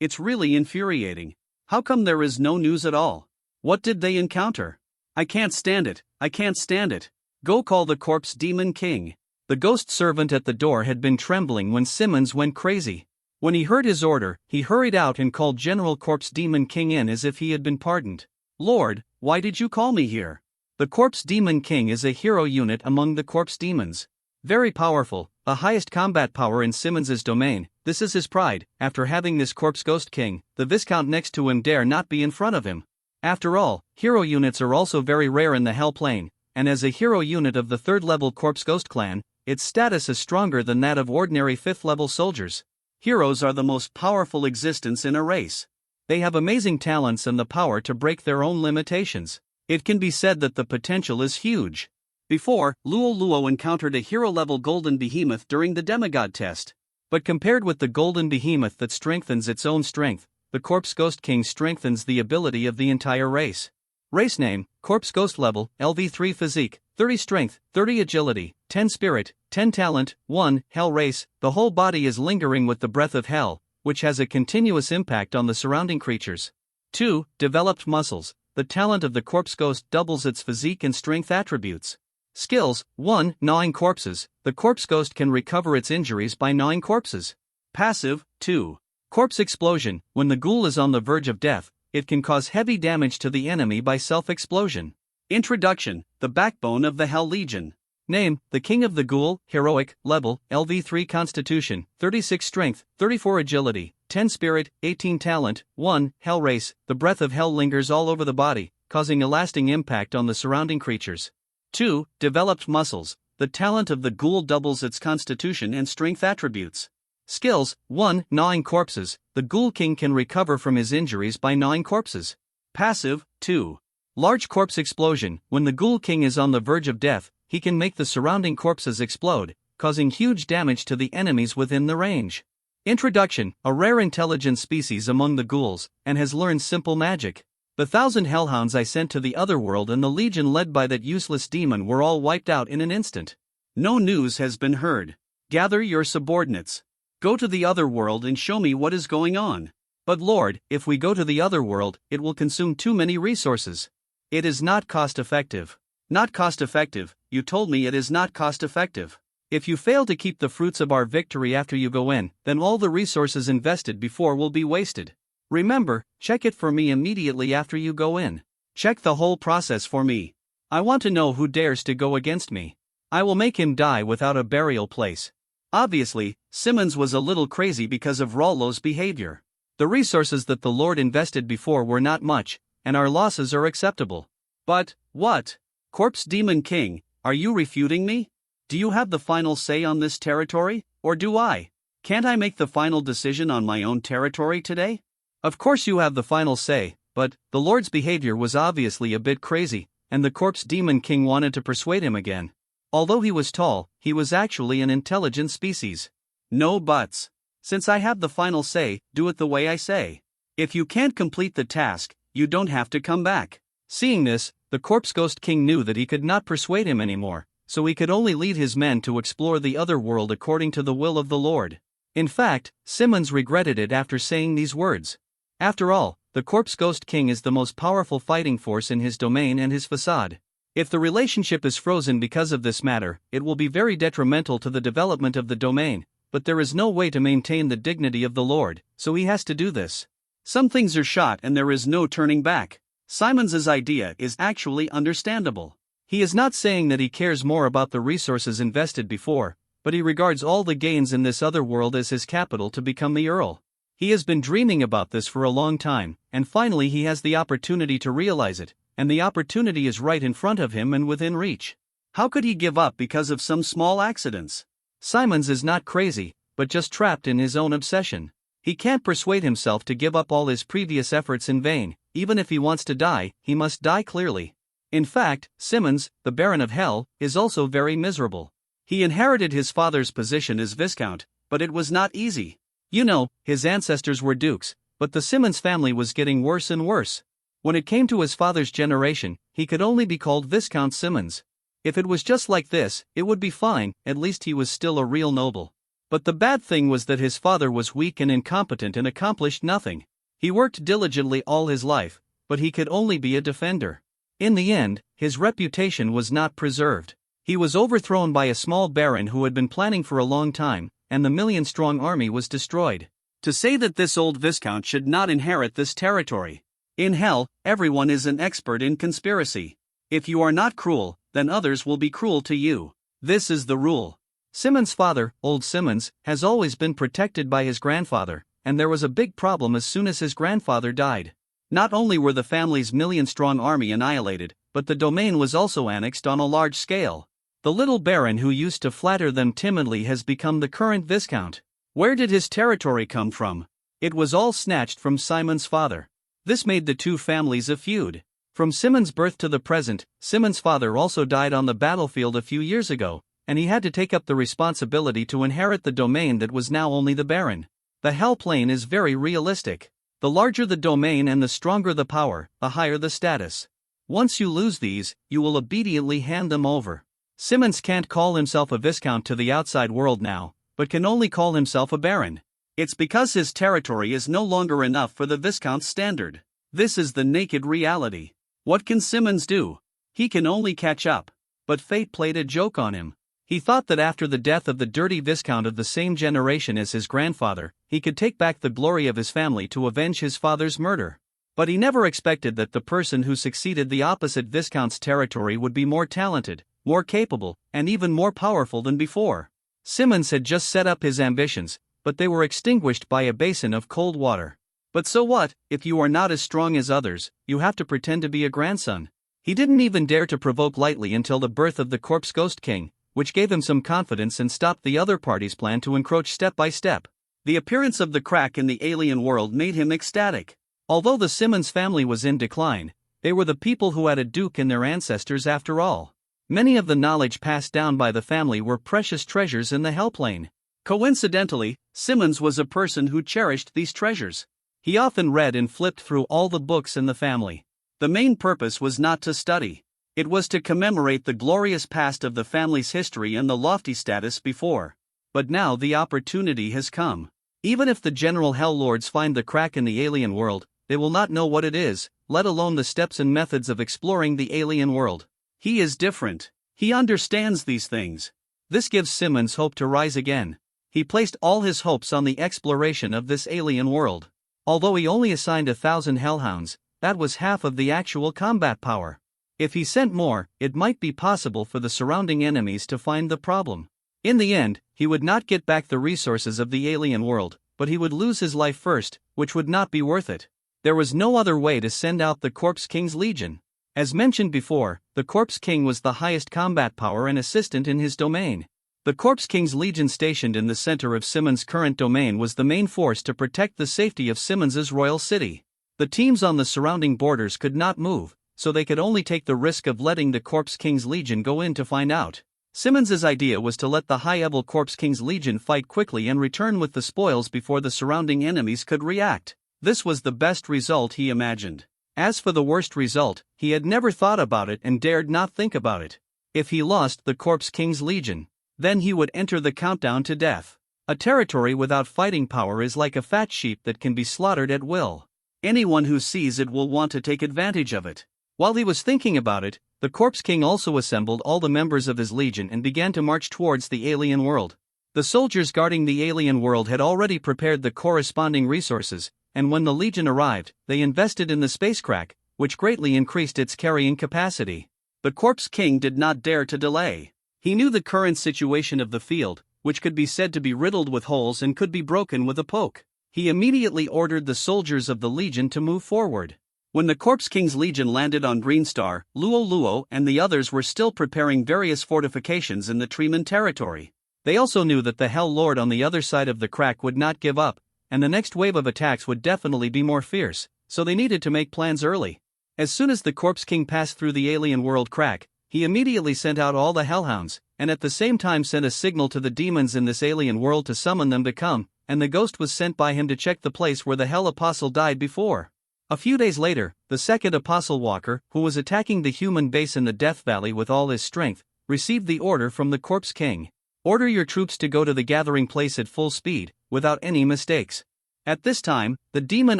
It's really infuriating. How come there is no news at all? What did they encounter? I can't stand it. Go call the Corpse Demon King. The ghost servant at the door had been trembling when Simons went crazy. When he heard his order, he hurried out and called General Corpse Demon King in as if he had been pardoned. Lord, why did you call me here? The Corpse Demon King is a hero unit among the Corpse Demons. Very powerful, the highest combat power in Simons's domain. This is his pride. After having this Corpse Ghost King, the Viscount next to him dare not be in front of him. After all, hero units are also very rare in the Hell Plane, and as a hero unit of the 3rd level Corpse Ghost clan, its status is stronger than that of ordinary 5th level soldiers. Heroes are the most powerful existence in a race. They have amazing talents and the power to break their own limitations. It can be said that the potential is huge. Before, Luo encountered a hero-level Golden Behemoth during the Demigod test. But compared with the Golden Behemoth that strengthens its own strength, the Corpse Ghost King strengthens the ability of the entire race. Race name, Corpse Ghost level, LV3 physique, 30 strength, 30 agility, 10 spirit, 10 talent, 1 hell race. The whole body is lingering with the breath of hell, which has a continuous impact on the surrounding creatures. 2. Developed muscles. The talent of the Corpse Ghost doubles its physique and strength attributes. Skills, 1. Gnawing corpses. The Corpse Ghost can recover its injuries by gnawing corpses. Passive, 2. Corpse explosion. When the ghoul is on the verge of death, it can cause heavy damage to the enemy by self-explosion. Introduction, the backbone of the Hell Legion. Name, the King of the Ghoul, heroic, level, LV3 constitution, 36 strength, 34 agility, 10 spirit, 18 talent, 1 hell race. The breath of hell lingers all over the body, causing a lasting impact on the surrounding creatures. 2. Developed muscles. The talent of the ghoul doubles its constitution and strength attributes. Skills, 1. Gnawing corpses. The Ghoul King can recover from his injuries by gnawing corpses. Passive, 2. Large corpse explosion. When the Ghoul King is on the verge of death, he can make the surrounding corpses explode, causing huge damage to the enemies within the range. Introduction, a rare intelligent species among the ghouls, and has learned simple magic. The 1,000 hellhounds I sent to the other world and the legion led by that useless demon were all wiped out in an instant. No news has been heard. Gather your subordinates. Go to the other world and show me what is going on. But Lord, if we go to the other world, it will consume too many resources. It is not cost-effective. Not cost-effective, you told me it is not cost-effective. If you fail to keep the fruits of our victory after you go in, then all the resources invested before will be wasted. Remember, check it for me immediately after you go in. Check the whole process for me. I want to know who dares to go against me. I will make him die without a burial place. Obviously, Simmons was a little crazy because of Rollo's behavior. The resources that the Lord invested before were not much, and our losses are acceptable. But, what? Corpse Demon King, are you refuting me? Do you have the final say on this territory, or do I? Can't I make the final decision on my own territory today? Of course you have the final say, but the Lord's behavior was obviously a bit crazy, and the Corpse Demon King wanted to persuade him again. Although he was tall, he was actually an intelligent species. No buts. Since I have the final say, do it the way I say. If you can't complete the task, you don't have to come back. Seeing this, the Corpse Ghost King knew that he could not persuade him anymore, so he could only lead his men to explore the other world according to the will of the Lord. In fact, Simmons regretted it after saying these words. After all, the Corpse Ghost King is the most powerful fighting force in his domain and his facade. If the relationship is frozen because of this matter, it will be very detrimental to the development of the domain, but there is no way to maintain the dignity of the Lord, so he has to do this. Some things are shot and there is no turning back. Simons's idea is actually understandable. He is not saying that he cares more about the resources invested before, but he regards all the gains in this other world as his capital to become the Earl. He has been dreaming about this for a long time, and finally he has the opportunity to realize it, and the opportunity is right in front of him and within reach. How could he give up because of some small accidents? Simons is not crazy, but just trapped in his own obsession. He can't persuade himself to give up all his previous efforts in vain. Even if he wants to die, he must die clearly. In fact, Simmons, the Baron of Hell, is also very miserable. He inherited his father's position as Viscount, but it was not easy. You know, his ancestors were dukes, but the Simmons family was getting worse and worse. When it came to his father's generation, he could only be called Viscount Simmons. If it was just like this, it would be fine, at least he was still a real noble. But the bad thing was that his father was weak and incompetent and accomplished nothing. He worked diligently all his life, but he could only be a defender. In the end, his reputation was not preserved. He was overthrown by a small baron who had been planning for a long time, and the million-strong army was destroyed. To say that this old Viscount should not inherit this territory. In hell, everyone is an expert in conspiracy. If you are not cruel, then others will be cruel to you. This is the rule. Simmons' father, Old Simmons, has always been protected by his grandfather, and there was a big problem as soon as his grandfather died. Not only were the family's million-strong army annihilated, but the domain was also annexed on a large scale. The little baron who used to flatter them timidly has become the current Viscount. Where did his territory come from? It was all snatched from Simon's father. This made the two families a feud. From Simmons' birth to the present, Simmons' father also died on the battlefield a few years ago, and he had to take up the responsibility to inherit the domain that was now only the baron. The Hell Plane is very realistic. The larger the domain and the stronger the power, the higher the status. Once you lose these, you will obediently hand them over. Simmons can't call himself a Viscount to the outside world now, but can only call himself a baron. It's because his territory is no longer enough for the Viscount's standard. This is the naked reality. What can Simmons do? He can only catch up. But fate played a joke on him. He thought that after the death of the dirty Viscount of the same generation as his grandfather, he could take back the glory of his family to avenge his father's murder. But he never expected that the person who succeeded the opposite Viscount's territory would be more talented, more capable, and even more powerful than before. Simmons had just set up his ambitions, but they were extinguished by a basin of cold water. But so what, if you are not as strong as others, you have to pretend to be a grandson. He didn't even dare to provoke lightly until the birth of the Corpse Ghost King, which gave him some confidence and stopped the other party's plan to encroach step by step. The appearance of the crack in the alien world made him ecstatic. Although the Simmons family was in decline, they were the people who had a duke in their ancestors after all. Many of the knowledge passed down by the family were precious treasures in the Hellplane. Coincidentally, Simmons was a person who cherished these treasures. He often read and flipped through all the books in the family. The main purpose was not to study. It was to commemorate the glorious past of the family's history and the lofty status before. But now the opportunity has come. Even if the general Hell Lords find the crack in the alien world, they will not know what it is, let alone the steps and methods of exploring the alien world. He is different. He understands these things. This gives Simmons hope to rise again. He placed all his hopes on the exploration of this alien world. Although he only assigned 1,000 Hellhounds, that was half of the actual combat power. If he sent more, it might be possible for the surrounding enemies to find the problem. In the end, he would not get back the resources of the alien world, but he would lose his life first, which would not be worth it. There was no other way to send out the Corpse King's Legion. As mentioned before, the Corpse King was the highest combat power and assistant in his domain. The Corpse King's Legion stationed in the center of Simmons' current domain was the main force to protect the safety of Simmons' royal city. The teams on the surrounding borders could not move, so they could only take the risk of letting the Corpse King's Legion go in to find out. Simmons' idea was to let the high-level Corpse King's Legion fight quickly and return with the spoils before the surrounding enemies could react. This was the best result he imagined. As for the worst result, he had never thought about it and dared not think about it. If he lost the Corpse King's Legion, then he would enter the countdown to death. A territory without fighting power is like a fat sheep that can be slaughtered at will. Anyone who sees it will want to take advantage of it. While he was thinking about it, the Corpse King also assembled all the members of his legion and began to march towards the alien world. The soldiers guarding the alien world had already prepared the corresponding resources, and when the legion arrived, they invested in the spacecraft, which greatly increased its carrying capacity. The Corpse King did not dare to delay. He knew the current situation of the field, which could be said to be riddled with holes and could be broken with a poke. He immediately ordered the soldiers of the legion to move forward. When the Corpse King's Legion landed on Greenstar, Luo Luo and the others were still preparing various fortifications in the Treeman territory. They also knew that the Hell Lord on the other side of the crack would not give up, and the next wave of attacks would definitely be more fierce, so they needed to make plans early. As soon as the Corpse King passed through the alien world crack, he immediately sent out all the Hellhounds, and at the same time sent a signal to the demons in this alien world to summon them to come, and the ghost was sent by him to check the place where the Hell Apostle died before. A few days later, the second Apostle Walker, who was attacking the human base in the Death Valley with all his strength, received the order from the Corpse King. Order your troops to go to the gathering place at full speed, without any mistakes. At this time, the demon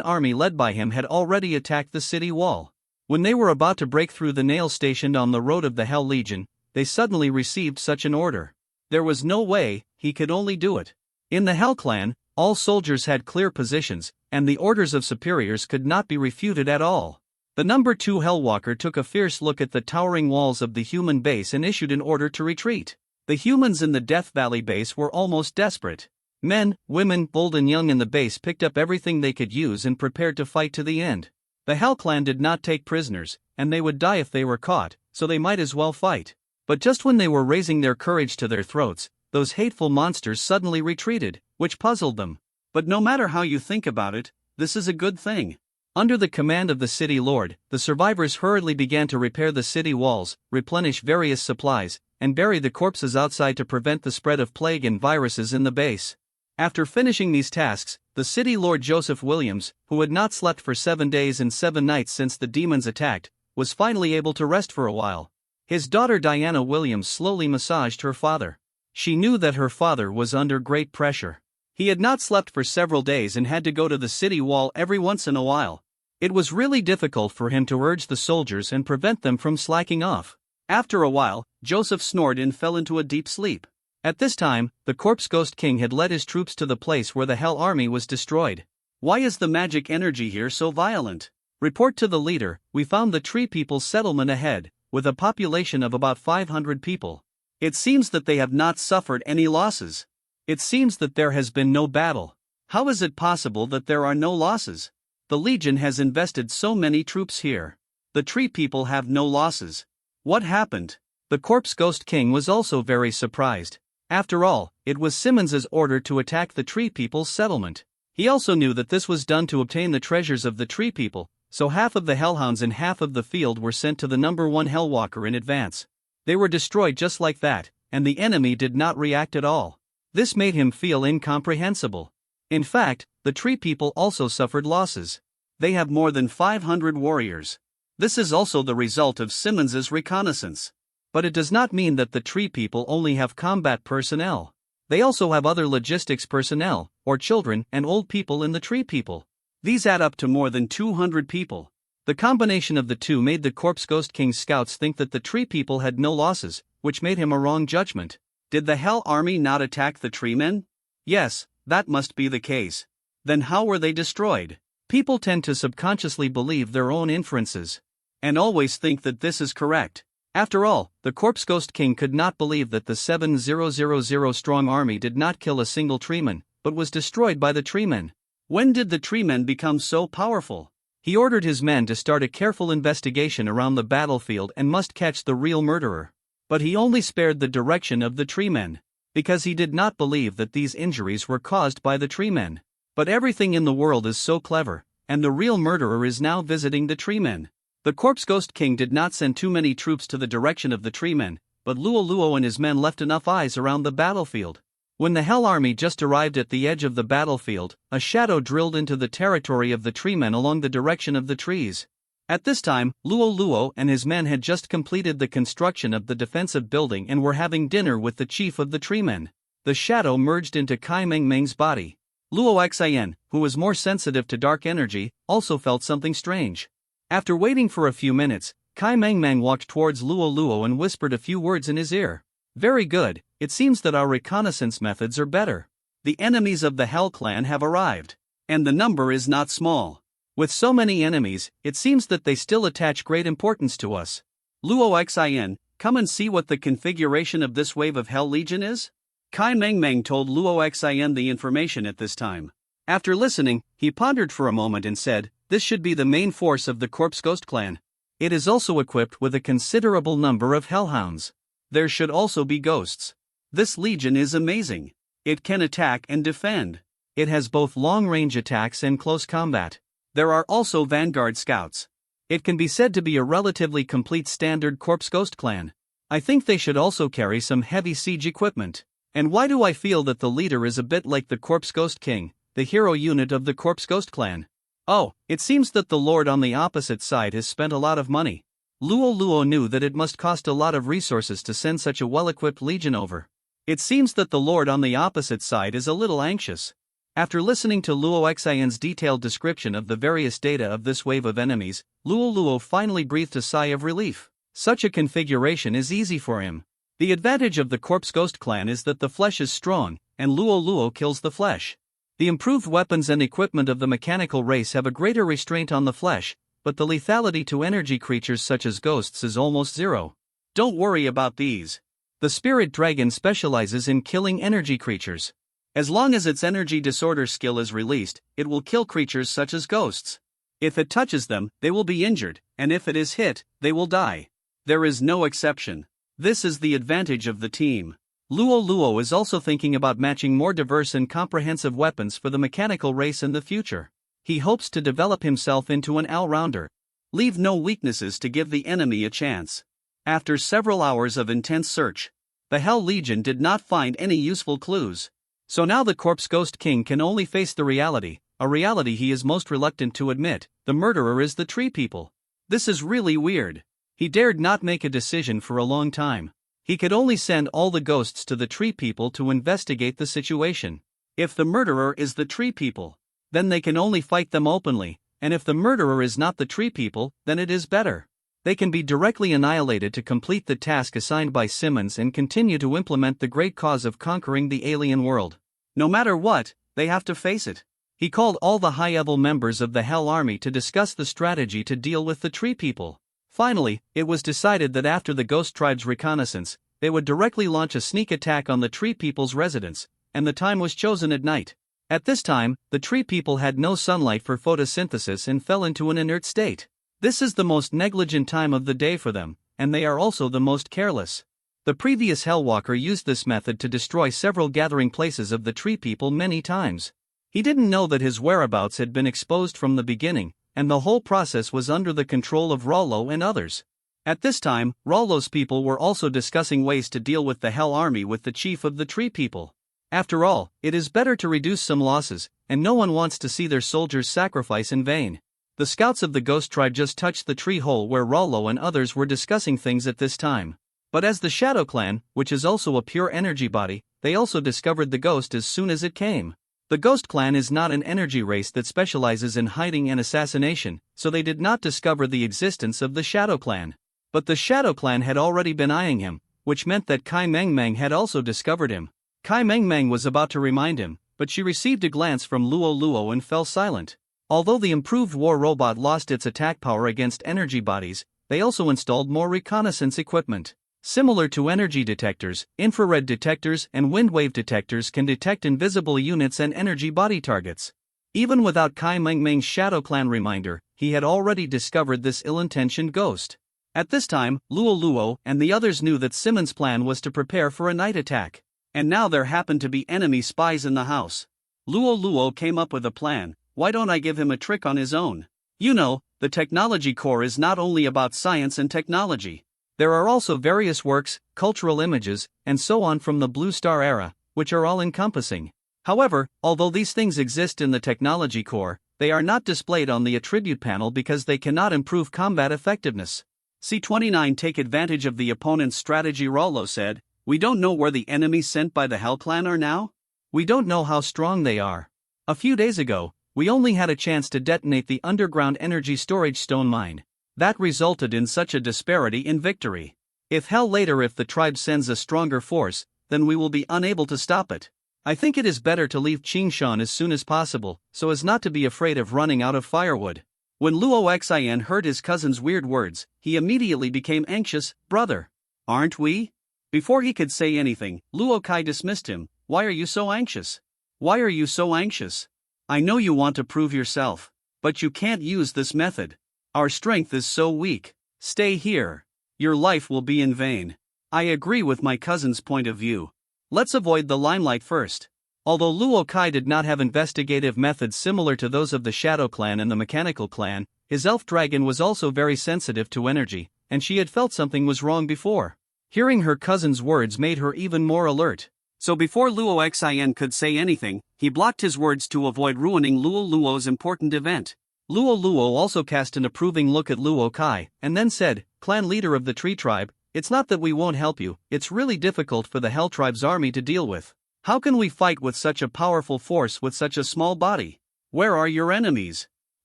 army led by him had already attacked the city wall. When they were about to break through the nails stationed on the road of the Hell Legion, they suddenly received such an order. There was no way, he could only do it. In the Hell Clan, all soldiers had clear positions, and the orders of superiors could not be refuted at all. The number 2 Hellwalker took a fierce look at the towering walls of the human base and issued an order to retreat. The humans in the Death Valley base were almost desperate. Men, women, old and young in the base picked up everything they could use and prepared to fight to the end. The Hell Clan did not take prisoners, and they would die if they were caught, so they might as well fight. But just when they were raising their courage to their throats, those hateful monsters suddenly retreated, which puzzled them. But no matter how you think about it, this is a good thing. Under the command of the city lord, the survivors hurriedly began to repair the city walls, replenish various supplies, and bury the corpses outside to prevent the spread of plague and viruses in the base. After finishing these tasks, the city lord Joseph Williams, who had not slept for 7 days and 7 nights since the demons attacked, was finally able to rest for a while. His daughter Diana Williams slowly massaged her father. She knew that her father was under great pressure. He had not slept for several days and had to go to the city wall every once in a while. It was really difficult for him to urge the soldiers and prevent them from slacking off. After a while, Joseph snored and fell into a deep sleep. At this time, the Corpse Ghost King had led his troops to the place where the Hell Army was destroyed. Why is the magic energy here so violent? Report to the leader, we found the Tree People's settlement ahead, with a population of about 500 people. It seems that they have not suffered any losses. It seems that there has been no battle. How is it possible that there are no losses? The Legion has invested so many troops here. The Tree People have no losses. What happened? The Corpse Ghost King was also very surprised. After all, it was Simmons's order to attack the Tree People's settlement. He also knew that this was done to obtain the treasures of the Tree People, so half of the Hellhounds and half of the field were sent to the number 1 Hellwalker in advance. They were destroyed just like that, and the enemy did not react at all. This made him feel incomprehensible. In fact, the Tree People also suffered losses. They have more than 500 warriors. This is also the result of Simmons's reconnaissance. But it does not mean that the Tree People only have combat personnel. They also have other logistics personnel, or children and old people in the Tree People. These add up to more than 200 people. The combination of the two made the Corpse Ghost King's scouts think that the Tree People had no losses, which made him a wrong judgment. Did the Hell Army not attack the Treemen? Yes, that must be the case. Then how were they destroyed? People tend to subconsciously believe their own inferences. and always think that this is correct. After all, the Corpse Ghost King could not believe that the 7,000 strong army did not kill a single treeman, but was destroyed by the treemen. When did the treemen become so powerful? He ordered his men to start a careful investigation around the battlefield and must catch the real murderer. But he only spared the direction of the treemen, because he did not believe that these injuries were caused by the treemen. But everything in the world is so clever, and the real murderer is now visiting the treemen. The Corpse Ghost King did not send too many troops to the direction of the treemen, but Luo Luo and his men left enough eyes around the battlefield. When the Hell Army just arrived at the edge of the battlefield, a shadow drilled into the territory of the treemen along the direction of the trees. At this time, Luo Luo and his men had just completed the construction of the defensive building and were having dinner with the chief of the treemen. The shadow merged into Kai Meng Meng's body. Luo Xian, who was more sensitive to dark energy, also felt something strange. After waiting for a few minutes, Kai Meng Meng walked towards Luo Luo and whispered a few words in his ear. Very good, it seems that our reconnaissance methods are better. The enemies of the Hell Clan have arrived. And the number is not small. With so many enemies, it seems that they still attach great importance to us. Luo Xian, come and see what the configuration of this wave of Hell Legion is? Kai Meng Meng told Luo Xian the information at this time. After listening, he pondered for a moment and said, this should be the main force of the Corpse Ghost Clan. It is also equipped with a considerable number of hellhounds. There should also be ghosts. This legion is amazing. It can attack and defend. It has both long-range attacks and close combat. There are also Vanguard Scouts. It can be said to be a relatively complete standard Corpse Ghost Clan. I think they should also carry some heavy siege equipment. And why do I feel that the leader is a bit like the Corpse Ghost King, the hero unit of the Corpse Ghost Clan? Oh, it seems that the Lord on the opposite side has spent a lot of money. Luo Luo knew that it must cost a lot of resources to send such a well-equipped legion over. It seems that the Lord on the opposite side is a little anxious. After listening to Luo Xian's detailed description of the various data of this wave of enemies, Luo Luo finally breathed a sigh of relief. Such a configuration is easy for him. The advantage of the Corpse Ghost Clan is that the flesh is strong, and Luo Luo kills the flesh. The improved weapons and equipment of the mechanical race have a greater restraint on the flesh, but the lethality to energy creatures such as ghosts is almost zero. Don't worry about these. The Spirit Dragon specializes in killing energy creatures. As long as its energy disorder skill is released, it will kill creatures such as ghosts. If it touches them, they will be injured, and if it is hit, they will die. There is no exception. This is the advantage of the team. Luo Luo is also thinking about matching more diverse and comprehensive weapons for the mechanical race in the future. He hopes to develop himself into an all-rounder. Leave no weaknesses to give the enemy a chance. After several hours of intense search, the Hell Legion did not find any useful clues. So now the Corpse Ghost King can only face the reality, a reality he is most reluctant to admit: the murderer is the Tree People. This is really weird. He dared not make a decision for a long time. He could only send all the ghosts to the Tree People to investigate the situation. If the murderer is the Tree People, then they can only fight them openly, and if the murderer is not the Tree People, then it is better. They can be directly annihilated to complete the task assigned by Simmons and continue to implement the great cause of conquering the alien world. No matter what, they have to face it. He called all the high-level members of the Hell Army to discuss the strategy to deal with the Tree People. Finally, it was decided that after the Ghost Tribe's reconnaissance, they would directly launch a sneak attack on the Tree People's residence, and the time was chosen at night. At this time, the Tree People had no sunlight for photosynthesis and fell into an inert state. This is the most negligent time of the day for them, and they are also the most careless. The previous Hellwalker used this method to destroy several gathering places of the Tree People many times. He didn't know that his whereabouts had been exposed from the beginning, and the whole process was under the control of Rollo and others. At this time, Rollo's people were also discussing ways to deal with the Hell Army with the chief of the Tree People. After all, it is better to reduce some losses, and no one wants to see their soldiers sacrifice in vain. The scouts of the Ghost Tribe just touched the tree hole where Rollo and others were discussing things at this time. But as the Shadow Clan, which is also a pure energy body, they also discovered the ghost as soon as it came. The Ghost Clan is not an energy race that specializes in hiding and assassination, so they did not discover the existence of the Shadow Clan. But the Shadow Clan had already been eyeing him, which meant that Kai Meng Meng had also discovered him. Kai Meng Meng was about to remind him, but she received a glance from Luo Luo and fell silent. Although the improved war robot lost its attack power against energy bodies, they also installed more reconnaissance equipment. Similar to energy detectors, infrared detectors and windwave detectors can detect invisible units and energy body targets. Even without Kai Mengmeng's Shadow Clan reminder, he had already discovered this ill-intentioned ghost. At this time, Luo Luo and the others knew that Simon's plan was to prepare for a night attack. And now there happened to be enemy spies in the house. Luo Luo came up with a plan. Why don't I give him a trick on his own? You know, the technology core is not only about science and technology. There are also various works, cultural images, and so on from the Blue Star era, which are all-encompassing. However, although these things exist in the technology core, they are not displayed on the attribute panel because they cannot improve combat effectiveness. C-29 take advantage of the opponent's strategy. Rollo said, "We don't know where the enemies sent by the Hell Clan are now? We don't know how strong they are. A few days ago, we only had a chance to detonate the underground energy storage stone mine. That resulted in such a disparity in victory. If the tribe sends a stronger force, then we will be unable to stop it. I think it is better to leave Qingshan as soon as possible, so as not to be afraid of running out of firewood." When Luo Xian heard his cousin's weird words, he immediately became anxious. "Brother, aren't we?" Before he could say anything, Luo Kai dismissed him. "Why are you so anxious? Why are you so anxious? I know you want to prove yourself, but you can't use this method. Our strength is so weak. Stay here. Your life will be in vain." I agree with my cousin's point of view. Let's avoid the limelight first. Although Luo Kai did not have investigative methods similar to those of the Shadow Clan and the Mechanical Clan, his elf dragon was also very sensitive to energy, and she had felt something was wrong before. Hearing her cousin's words made her even more alert. So before Luo Xian could say anything, he blocked his words to avoid ruining Luo Luo's important event. Luo Luo also cast an approving look at Luo Kai, and then said, "Clan leader of the Tree Tribe, it's not that we won't help you, it's really difficult for the Hell Tribe's army to deal with. How can we fight with such a powerful force with such a small body? Where are your enemies?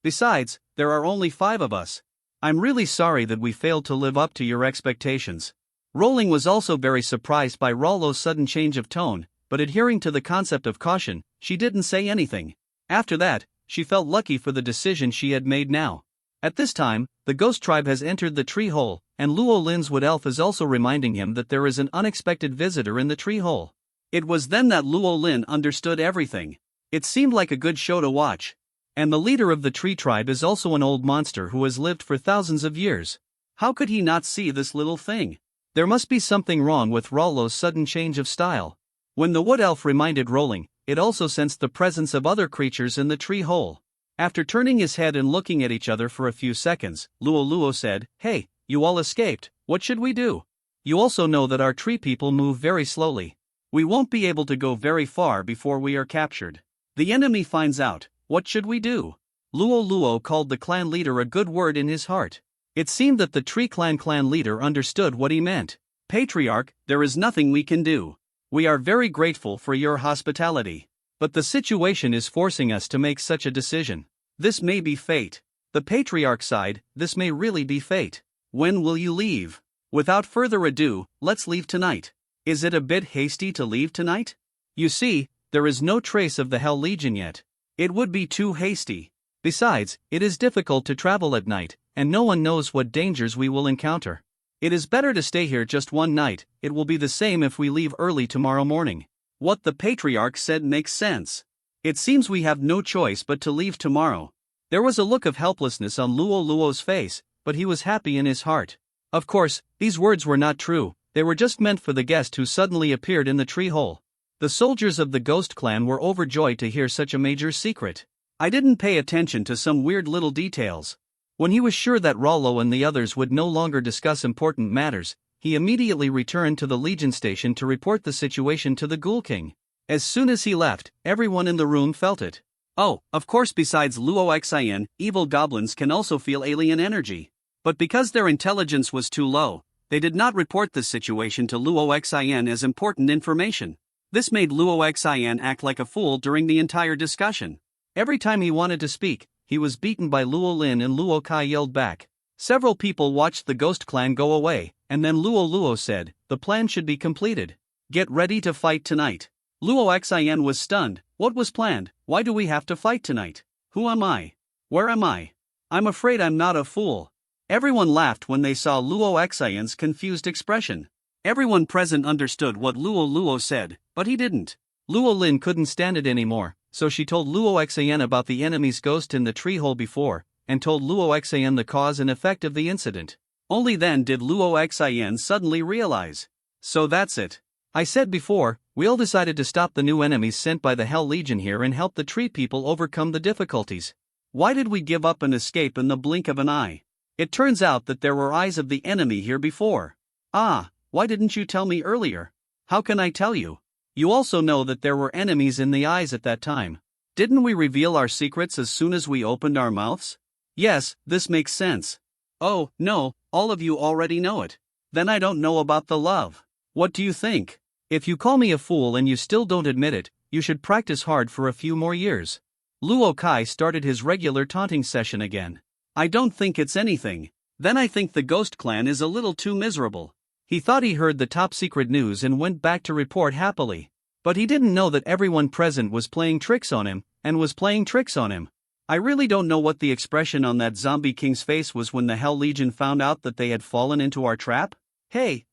Besides, there are only 5 of us. I'm really sorry that we failed to live up to your expectations." Rolling was also very surprised by Rollo's sudden change of tone, but adhering to the concept of caution, she didn't say anything. After that, she felt lucky for the decision she had made now. At this time, the Ghost Tribe has entered the tree hole, and Luo Lin's Wood Elf is also reminding him that there is an unexpected visitor in the tree hole. It was then that Luo Lin understood everything. It seemed like a good show to watch. And the leader of the Tree Tribe is also an old monster who has lived for thousands of years. How could he not see this little thing? There must be something wrong with Rollo's sudden change of style. When the Wood Elf reminded Rolling, it also sensed the presence of other creatures in the tree hole. After turning his head and looking at each other for a few seconds, Luo Luo said, "Hey, you all escaped, what should we do? You also know that our tree people move very slowly. We won't be able to go very far before we are captured. The enemy finds out, what should we do?" Luo Luo called the clan leader a good word in his heart. It seemed that the Tree Clan leader understood what he meant. "Patriarch, there is nothing we can do. We are very grateful for your hospitality. But the situation is forcing us to make such a decision. This may be fate." The Patriarch sighed, "This may really be fate. When will you leave?" "Without further ado, let's leave tonight." "Is it a bit hasty to leave tonight? You see, there is no trace of the Hell Legion yet. It would be too hasty. Besides, it is difficult to travel at night, and no one knows what dangers we will encounter. It is better to stay here just one night. It will be the same if we leave early tomorrow morning." What the Patriarch said makes sense. It seems we have no choice but to leave tomorrow. There was a look of helplessness on Luo Luo's face, but he was happy in his heart. Of course, these words were not true, they were just meant for the guest who suddenly appeared in the tree hole. The soldiers of the Ghost Clan were overjoyed to hear such a major secret. I didn't pay attention to some weird little details. When he was sure that Rollo and the others would no longer discuss important matters, he immediately returned to the Legion station to report the situation to the Ghoul King. As soon as he left, everyone in the room felt it. Oh, of course, besides Luo Xian, evil goblins can also feel alien energy. But because their intelligence was too low, they did not report this situation to Luo Xian as important information. This made Luo Xian act like a fool during the entire discussion. Every time he wanted to speak, he was beaten by Luo Lin and Luo Kai yelled back. Several people watched the Ghost Clan go away, and then Luo Luo said, "The plan should be completed. Get ready to fight tonight." Luo Xian was stunned. What was planned? Why do we have to fight tonight? Who am I? Where am I? I'm afraid I'm not a fool. Everyone laughed when they saw Luo Xian's confused expression. Everyone present understood what Luo Luo said, but he didn't. Luo Lin couldn't stand it anymore, so she told Luo Xian about the enemy's ghost in the tree hole before, and told Luo Xian the cause and effect of the incident. Only then did Luo Xian suddenly realize. So that's it. I said before, we all decided to stop the new enemies sent by the Hell Legion here and help the tree people overcome the difficulties. Why did we give up and escape in the blink of an eye? It turns out that there were eyes of the enemy here before. Ah, why didn't you tell me earlier? How can I tell you? You also know that there were enemies in the eyes at that time. Didn't we reveal our secrets as soon as we opened our mouths? Yes, this makes sense. Oh, no, all of you already know it. Then I don't know about the love. What do you think? If you call me a fool and you still don't admit it, you should practice hard for a few more years. Luo Kai started his regular taunting session again. I don't think it's anything. Then I think the Ghost Clan is a little too miserable. He thought he heard the top secret news and went back to report happily. But he didn't know that everyone present was playing tricks on him, and was playing tricks on him. I really don't know what the expression on that zombie king's face was when the Hell Legion found out that they had fallen into our trap. Hey,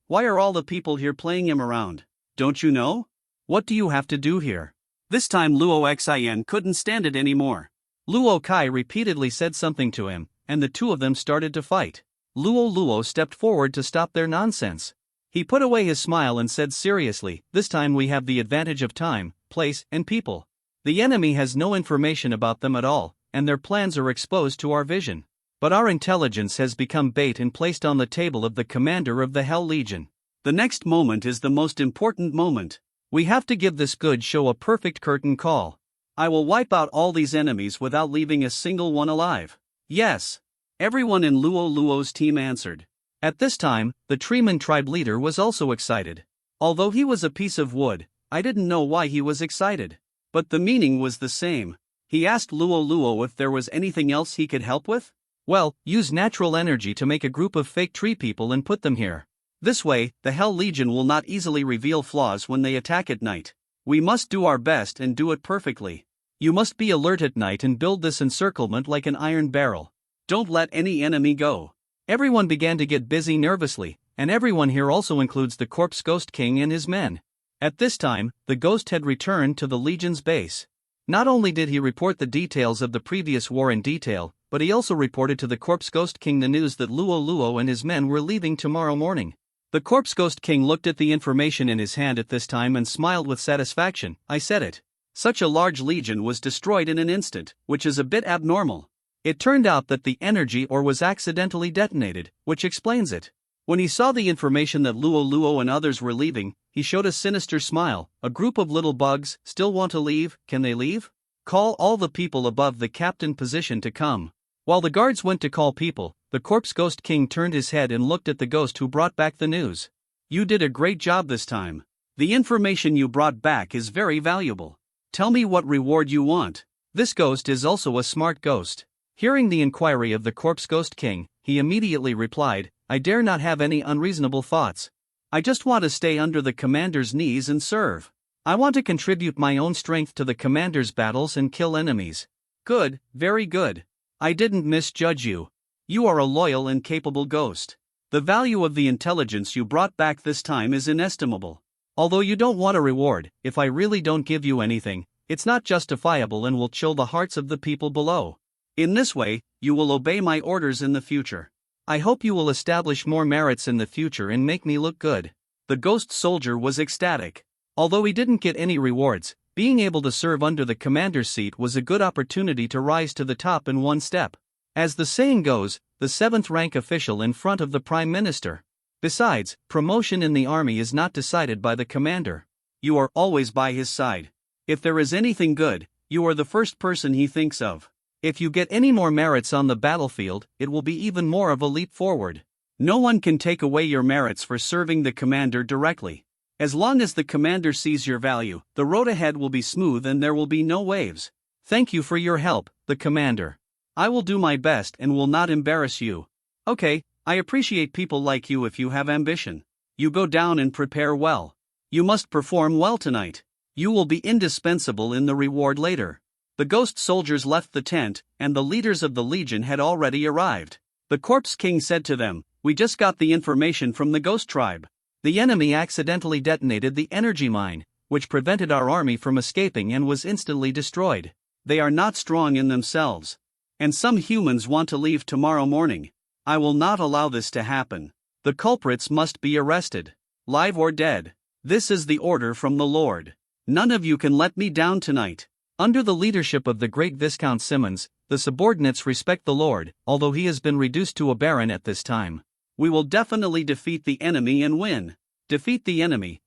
why are all the people here playing him around? Don't you know? What do you have to do here? This time Luo Xian couldn't stand it anymore. Luo Kai repeatedly said something to him, and the two of them started to fight. Luo Luo stepped forward to stop their nonsense. He put away his smile and said seriously, this time we have the advantage of time, place, and people. The enemy has no information about them at all, and their plans are exposed to our vision. But our intelligence has become bait and placed on the table of the commander of the Hell Legion. The next moment is the most important moment. We have to give this good show a perfect curtain call. I will wipe out all these enemies without leaving a single one alive. Yes. Everyone in Luo Luo's team answered. At this time, the Treeman tribe leader was also excited. Although he was a piece of wood, I didn't know why he was excited. But the meaning was the same. He asked Luo Luo if there was anything else he could help with. Well, use natural energy to make a group of fake tree people and put them here. This way, the Hell Legion will not easily reveal flaws when they attack at night. We must do our best and do it perfectly. You must be alert at night and build this encirclement like an iron barrel. Don't let any enemy go. Everyone began to get busy nervously, and everyone here also includes the Corpse Ghost King and his men. At this time, the ghost had returned to the Legion's base. Not only did he report the details of the previous war in detail, but he also reported to the Corpse Ghost King the news that Luo Luo and his men were leaving tomorrow morning. The Corpse Ghost King looked at the information in his hand at this time and smiled with satisfaction. I said it. Such a large legion was destroyed in an instant, which is a bit abnormal. It turned out that the energy ore was accidentally detonated, which explains it. When he saw the information that Luo Luo and others were leaving, he showed a sinister smile. A group of little bugs still want to leave, can they leave? Call all the people above the captain position to come. While the guards went to call people, the Corpse Ghost King turned his head and looked at the ghost who brought back the news. You did a great job this time. The information you brought back is very valuable. Tell me what reward you want. This ghost is also a smart ghost. Hearing the inquiry of the Corpse Ghost King, he immediately replied, I dare not have any unreasonable thoughts. I just want to stay under the commander's knees and serve. I want to contribute my own strength to the commander's battles and kill enemies. Good, very good. I didn't misjudge you. You are a loyal and capable ghost. The value of the intelligence you brought back this time is inestimable. Although you don't want a reward, if I really don't give you anything, it's not justifiable and will chill the hearts of the people below. In this way, you will obey my orders in the future. I hope you will establish more merits in the future and make me look good. The ghost soldier was ecstatic. Although he didn't get any rewards, being able to serve under the commander's seat was a good opportunity to rise to the top in one step. As the saying goes, the 7th rank official in front of the Prime Minister. Besides, promotion in the army is not decided by the commander. You are always by his side. If there is anything good, you are the first person he thinks of. If you get any more merits on the battlefield, it will be even more of a leap forward. No one can take away your merits for serving the commander directly. As long as the commander sees your value, the road ahead will be smooth and there will be no waves. Thank you for your help, the commander. I will do my best and will not embarrass you. Okay, I appreciate people like you if you have ambition. You go down and prepare well. You must perform well tonight. You will be indispensable in the reward later. The ghost soldiers left the tent, and the leaders of the Legion had already arrived. The Corpse King said to them, "We just got the information from the Ghost Tribe. The enemy accidentally detonated the energy mine, which prevented our army from escaping and was instantly destroyed. They are not strong in themselves. And some humans want to leave tomorrow morning. I will not allow this to happen. The culprits must be arrested, live or dead. This is the order from the Lord. None of you can let me down tonight." Under the leadership of the great Viscount Simmons, the subordinates respect the Lord, although he has been reduced to a baron at this time. "We will definitely defeat the enemy and win. Defeat the enemy,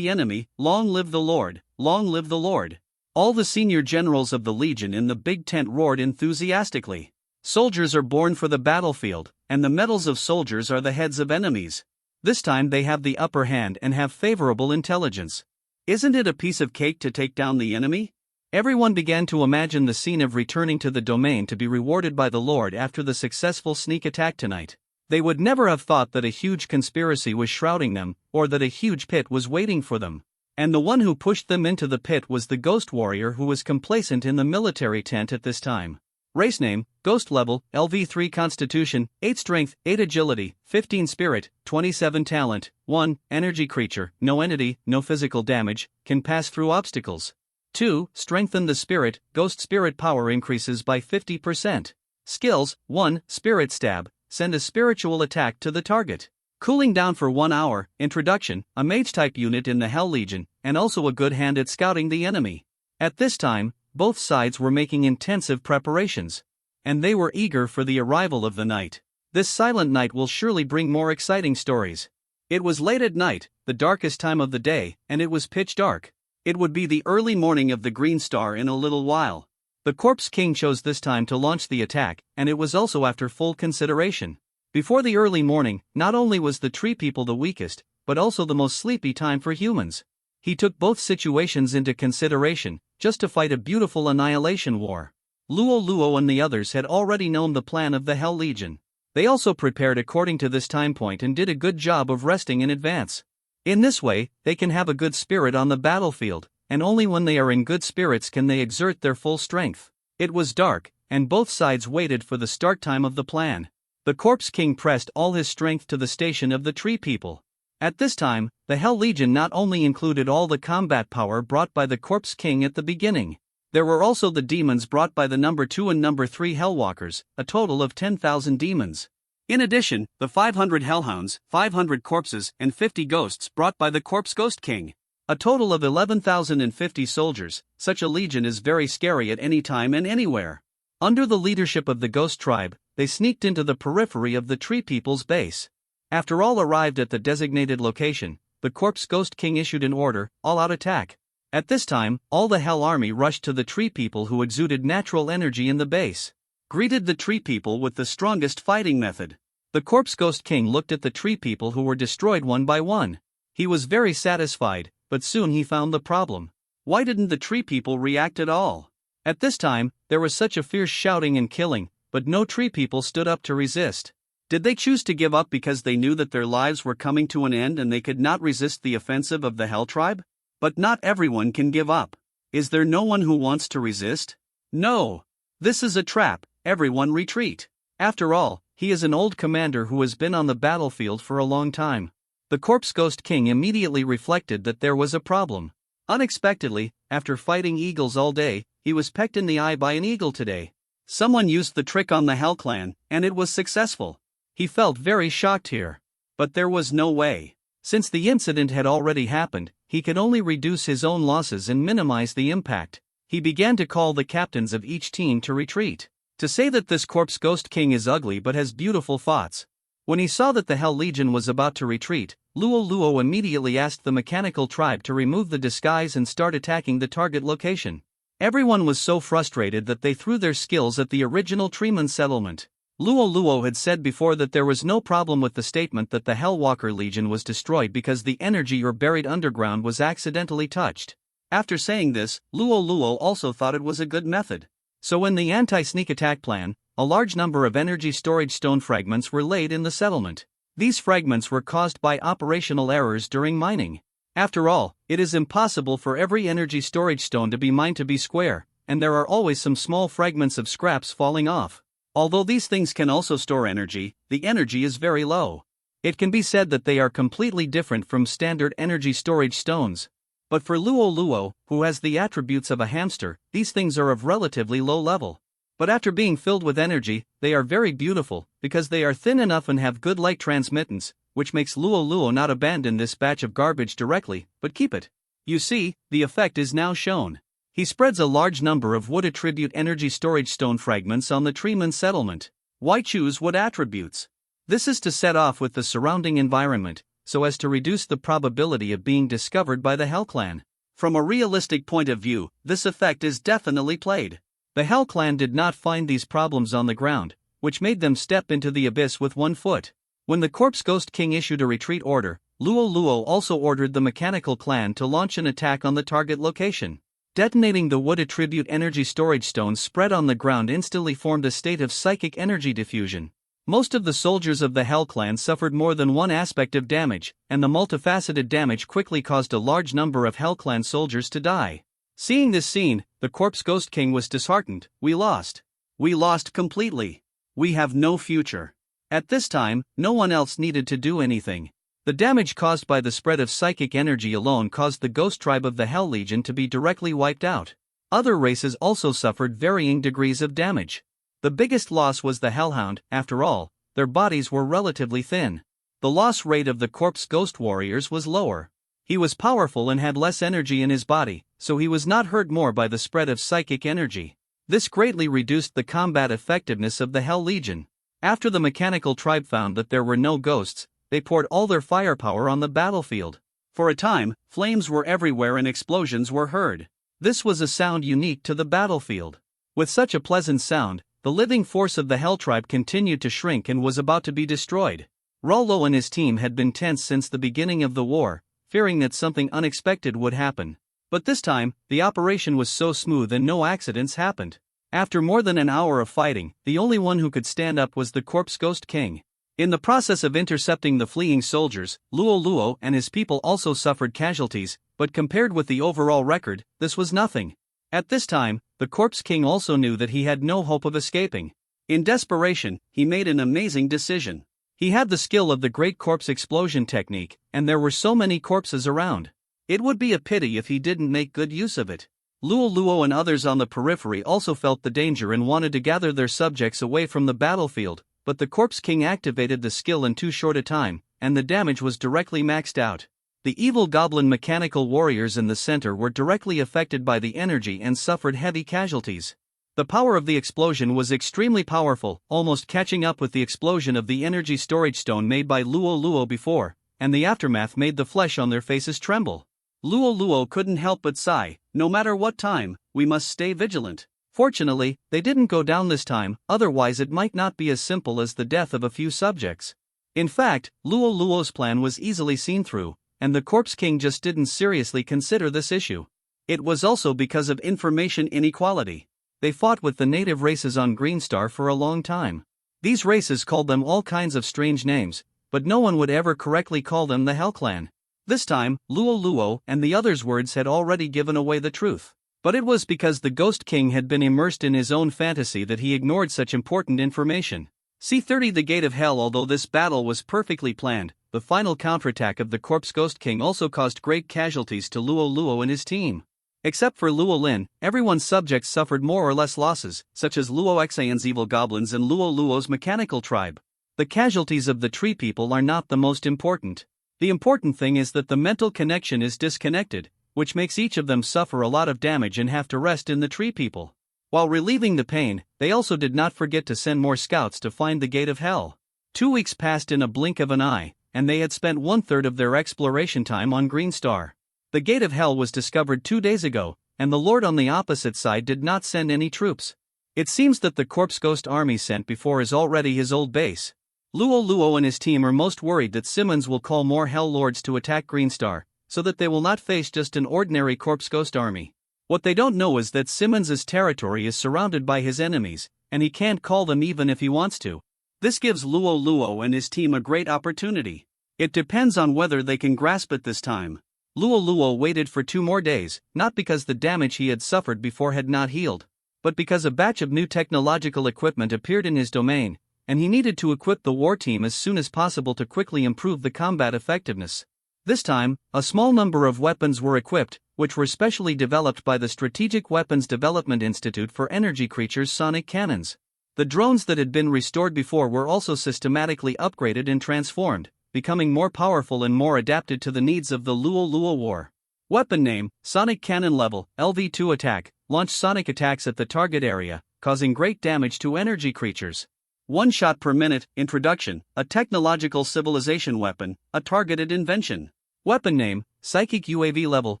long live the Lord, long live the Lord." All the senior generals of the Legion in the big tent roared enthusiastically. Soldiers are born for the battlefield, and the medals of soldiers are the heads of enemies. This time they have the upper hand and have favorable intelligence. Isn't it a piece of cake to take down the enemy? Everyone began to imagine the scene of returning to the domain to be rewarded by the Lord after the successful sneak attack tonight. They would never have thought that a huge conspiracy was shrouding them, or that a huge pit was waiting for them. And the one who pushed them into the pit was the Ghost Warrior who was complacent in the military tent at this time. Race name, Ghost level, LV3 Constitution, 8 Strength, 8 Agility, 15 Spirit, 27 Talent, 1 Energy Creature, no entity, no physical damage, can pass through obstacles. 2. Strengthen the Spirit, Ghost Spirit power increases by 50%. Skills, 1. Spirit Stab, send a spiritual attack to the target. Cooling down for 1 hour. Introduction, a mage-type unit in the Hell Legion, and also a good hand at scouting the enemy. At this time, both sides were making intensive preparations. And they were eager for the arrival of the night. This silent night will surely bring more exciting stories. It was late at night, the darkest time of the day, and it was pitch dark. It would be the early morning of the Green Star in a little while. The Corpse King chose this time to launch the attack, and it was also after full consideration. Before the early morning, not only was the Tree People the weakest, but also the most sleepy time for humans. He took both situations into consideration, just to fight a beautiful annihilation war. Luo Luo and the others had already known the plan of the Hell Legion. They also prepared according to this time point and did a good job of resting in advance. In this way, they can have a good spirit on the battlefield, and only when they are in good spirits can they exert their full strength. It was dark, and both sides waited for the start time of the plan. The Corpse King pressed all his strength to the station of the Tree People. At this time, the Hell Legion not only included all the combat power brought by the Corpse King at the beginning. There were also the demons brought by the number 2 and number 3 Hellwalkers, a total of 10,000 demons. In addition, the 500 Hellhounds, 500 corpses, and 50 ghosts brought by the Corpse Ghost King. A total of 11,050 soldiers. Such a legion is very scary at any time and anywhere. Under the leadership of the Ghost Tribe, they sneaked into the periphery of the Tree People's base. After all arrived at the designated location, the Corpse Ghost King issued an order, all-out attack. At this time, all the Hell Army rushed to the Tree People who exuded natural energy in the base. Greeted the Tree People with the strongest fighting method. The Corpse Ghost King looked at the Tree People who were destroyed one by one. He was very satisfied, but soon he found the problem. Why didn't the Tree People react at all? At this time, there was such a fierce shouting and killing, but no Tree People stood up to resist. Did they choose to give up because they knew that their lives were coming to an end and they could not resist the offensive of the Hell Tribe? But not everyone can give up. Is there no one who wants to resist? No. This is a trap, everyone retreat. After all, he is an old commander who has been on the battlefield for a long time. The Corpse Ghost King immediately reflected that there was a problem. Unexpectedly, after fighting eagles all day, he was pecked in the eye by an eagle today. Someone used the trick on the Hell Clan, and it was successful. He felt very shocked here. But there was no way. Since the incident had already happened, he could only reduce his own losses and minimize the impact. He began to call the captains of each team to retreat. To say that this Corpse Ghost King is ugly but has beautiful thoughts. When he saw that the Hell Legion was about to retreat, Luo Luo immediately asked the Mechanical Tribe to remove the disguise and start attacking the target location. Everyone was so frustrated that they threw their skills at the original Treeman settlement. Luo Luo had said before that there was no problem with the statement that the Hellwalker Legion was destroyed because the energy or buried underground was accidentally touched. After saying this, Luo Luo also thought it was a good method. So in the anti-sneak attack plan, a large number of energy storage stone fragments were laid in the settlement. These fragments were caused by operational errors during mining. After all, it is impossible for every energy storage stone to be mined to be square, and there are always some small fragments of scraps falling off. Although these things can also store energy, the energy is very low. It can be said that they are completely different from standard energy storage stones. But for Luo Luo, who has the attributes of a hamster, these things are of relatively low level. But after being filled with energy, they are very beautiful, because they are thin enough and have good light transmittance, which makes Luo Luo not abandon this batch of garbage directly, but keep it. You see, the effect is now shown. He spreads a large number of wood attribute energy storage stone fragments on the Treeman settlement. Why choose wood attributes? This is to set off with the surrounding environment, so as to reduce the probability of being discovered by the Hell Clan. From a realistic point of view, this effect is definitely played. The Hell Clan did not find these problems on the ground, which made them step into the abyss with 1 foot. When the Corpse Ghost King issued a retreat order, Luo Luo also ordered the Mechanical Clan to launch an attack on the target location. Detonating the wood attribute energy storage stones spread on the ground instantly formed a state of psychic energy diffusion. Most of the soldiers of the Hell Clan suffered more than one aspect of damage, and the multifaceted damage quickly caused a large number of Hell Clan soldiers to die. Seeing this scene, the Corpse Ghost King was disheartened. We lost. We lost completely. We have no future. At this time, no one else needed to do anything. The damage caused by the spread of psychic energy alone caused the Ghost Tribe of the Hell Legion to be directly wiped out. Other races also suffered varying degrees of damage. The biggest loss was the Hellhound. After all, their bodies were relatively thin. The loss rate of the Corpse Ghost Warriors was lower. He was powerful and had less energy in his body, so he was not hurt more by the spread of psychic energy. This greatly reduced the combat effectiveness of the Hell Legion. After the Mechanical Tribe found that there were no ghosts, they poured all their firepower on the battlefield. For a time, flames were everywhere and explosions were heard. This was a sound unique to the battlefield. With such a pleasant sound, the living force of the Hell Tribe continued to shrink and was about to be destroyed. Rollo and his team had been tense since the beginning of the war, fearing that something unexpected would happen. But this time, the operation was so smooth and no accidents happened. After more than an hour of fighting, the only one who could stand up was the Corpse Ghost King. In the process of intercepting the fleeing soldiers, Luo Luo and his people also suffered casualties, but compared with the overall record, this was nothing. At this time, the Corpse King also knew that he had no hope of escaping. In desperation, he made an amazing decision. He had the skill of the Great Corpse Explosion technique, and there were so many corpses around. It would be a pity if he didn't make good use of it. Luo Luo and others on the periphery also felt the danger and wanted to gather their subjects away from the battlefield, but the Corpse King activated the skill in too short a time, and the damage was directly maxed out. The evil goblin mechanical warriors in the center were directly affected by the energy and suffered heavy casualties. The power of the explosion was extremely powerful, almost catching up with the explosion of the energy storage stone made by Luo Luo before, and the aftermath made the flesh on their faces tremble. Luo Luo couldn't help but sigh. No matter what time, we must stay vigilant. Fortunately, they didn't go down this time, otherwise it might not be as simple as the death of a few subjects. In fact, Luo Luo's plan was easily seen through, and the Corpse King just didn't seriously consider this issue. It was also because of information inequality. They fought with the native races on Greenstar for a long time. These races called them all kinds of strange names, but no one would ever correctly call them the Hell Clan. This time, Luo Luo and the others' words had already given away the truth. But it was because the Ghost King had been immersed in his own fantasy that he ignored such important information. C30 The Gate of Hell. Although this battle was perfectly planned, the final counterattack of the Corpse Ghost King also caused great casualties to Luo Luo and his team. Except for Luo Lin, everyone's subjects suffered more or less losses, such as Luo Xian's evil goblins and Luo Luo's mechanical tribe. The casualties of the tree people are not the most important. The important thing is that the mental connection is disconnected, which makes each of them suffer a lot of damage and have to rest in the tree people. While relieving the pain, they also did not forget to send more scouts to find the Gate of Hell. 2 weeks passed in a blink of an eye, and they had spent 1/3 of their exploration time on Greenstar. The Gate of Hell was discovered 2 days ago, and the Lord on the opposite side did not send any troops. It seems that the Corpse Ghost army sent before is already his old base. Luo Luo and his team are most worried that Simmons will call more Hell Lords to attack Greenstar, so that they will not face just an ordinary Corpse Ghost army. What they don't know is that Simmons's territory is surrounded by his enemies, and he can't call them even if he wants to. This gives Luo Luo and his team a great opportunity. It depends on whether they can grasp it this time. Luo Luo waited for 2 more days, not because the damage he had suffered before had not healed. but because a batch of new technological equipment appeared in his domain, and he needed to equip the war team as soon as possible to quickly improve the combat effectiveness. This time, a small number of weapons were equipped, which were specially developed by the Strategic Weapons Development Institute for Energy Creatures Sonic Cannons. The drones that had been restored before were also systematically upgraded and transformed, becoming more powerful and more adapted to the needs of the Luo Luo War. Weapon name: Sonic Cannon Level, LV2 Attack, launch sonic attacks at the target area, causing great damage to energy creatures. 1 shot per minute. Introduction: a technological civilization weapon, a targeted invention. Weapon name: Psychic UAV Level,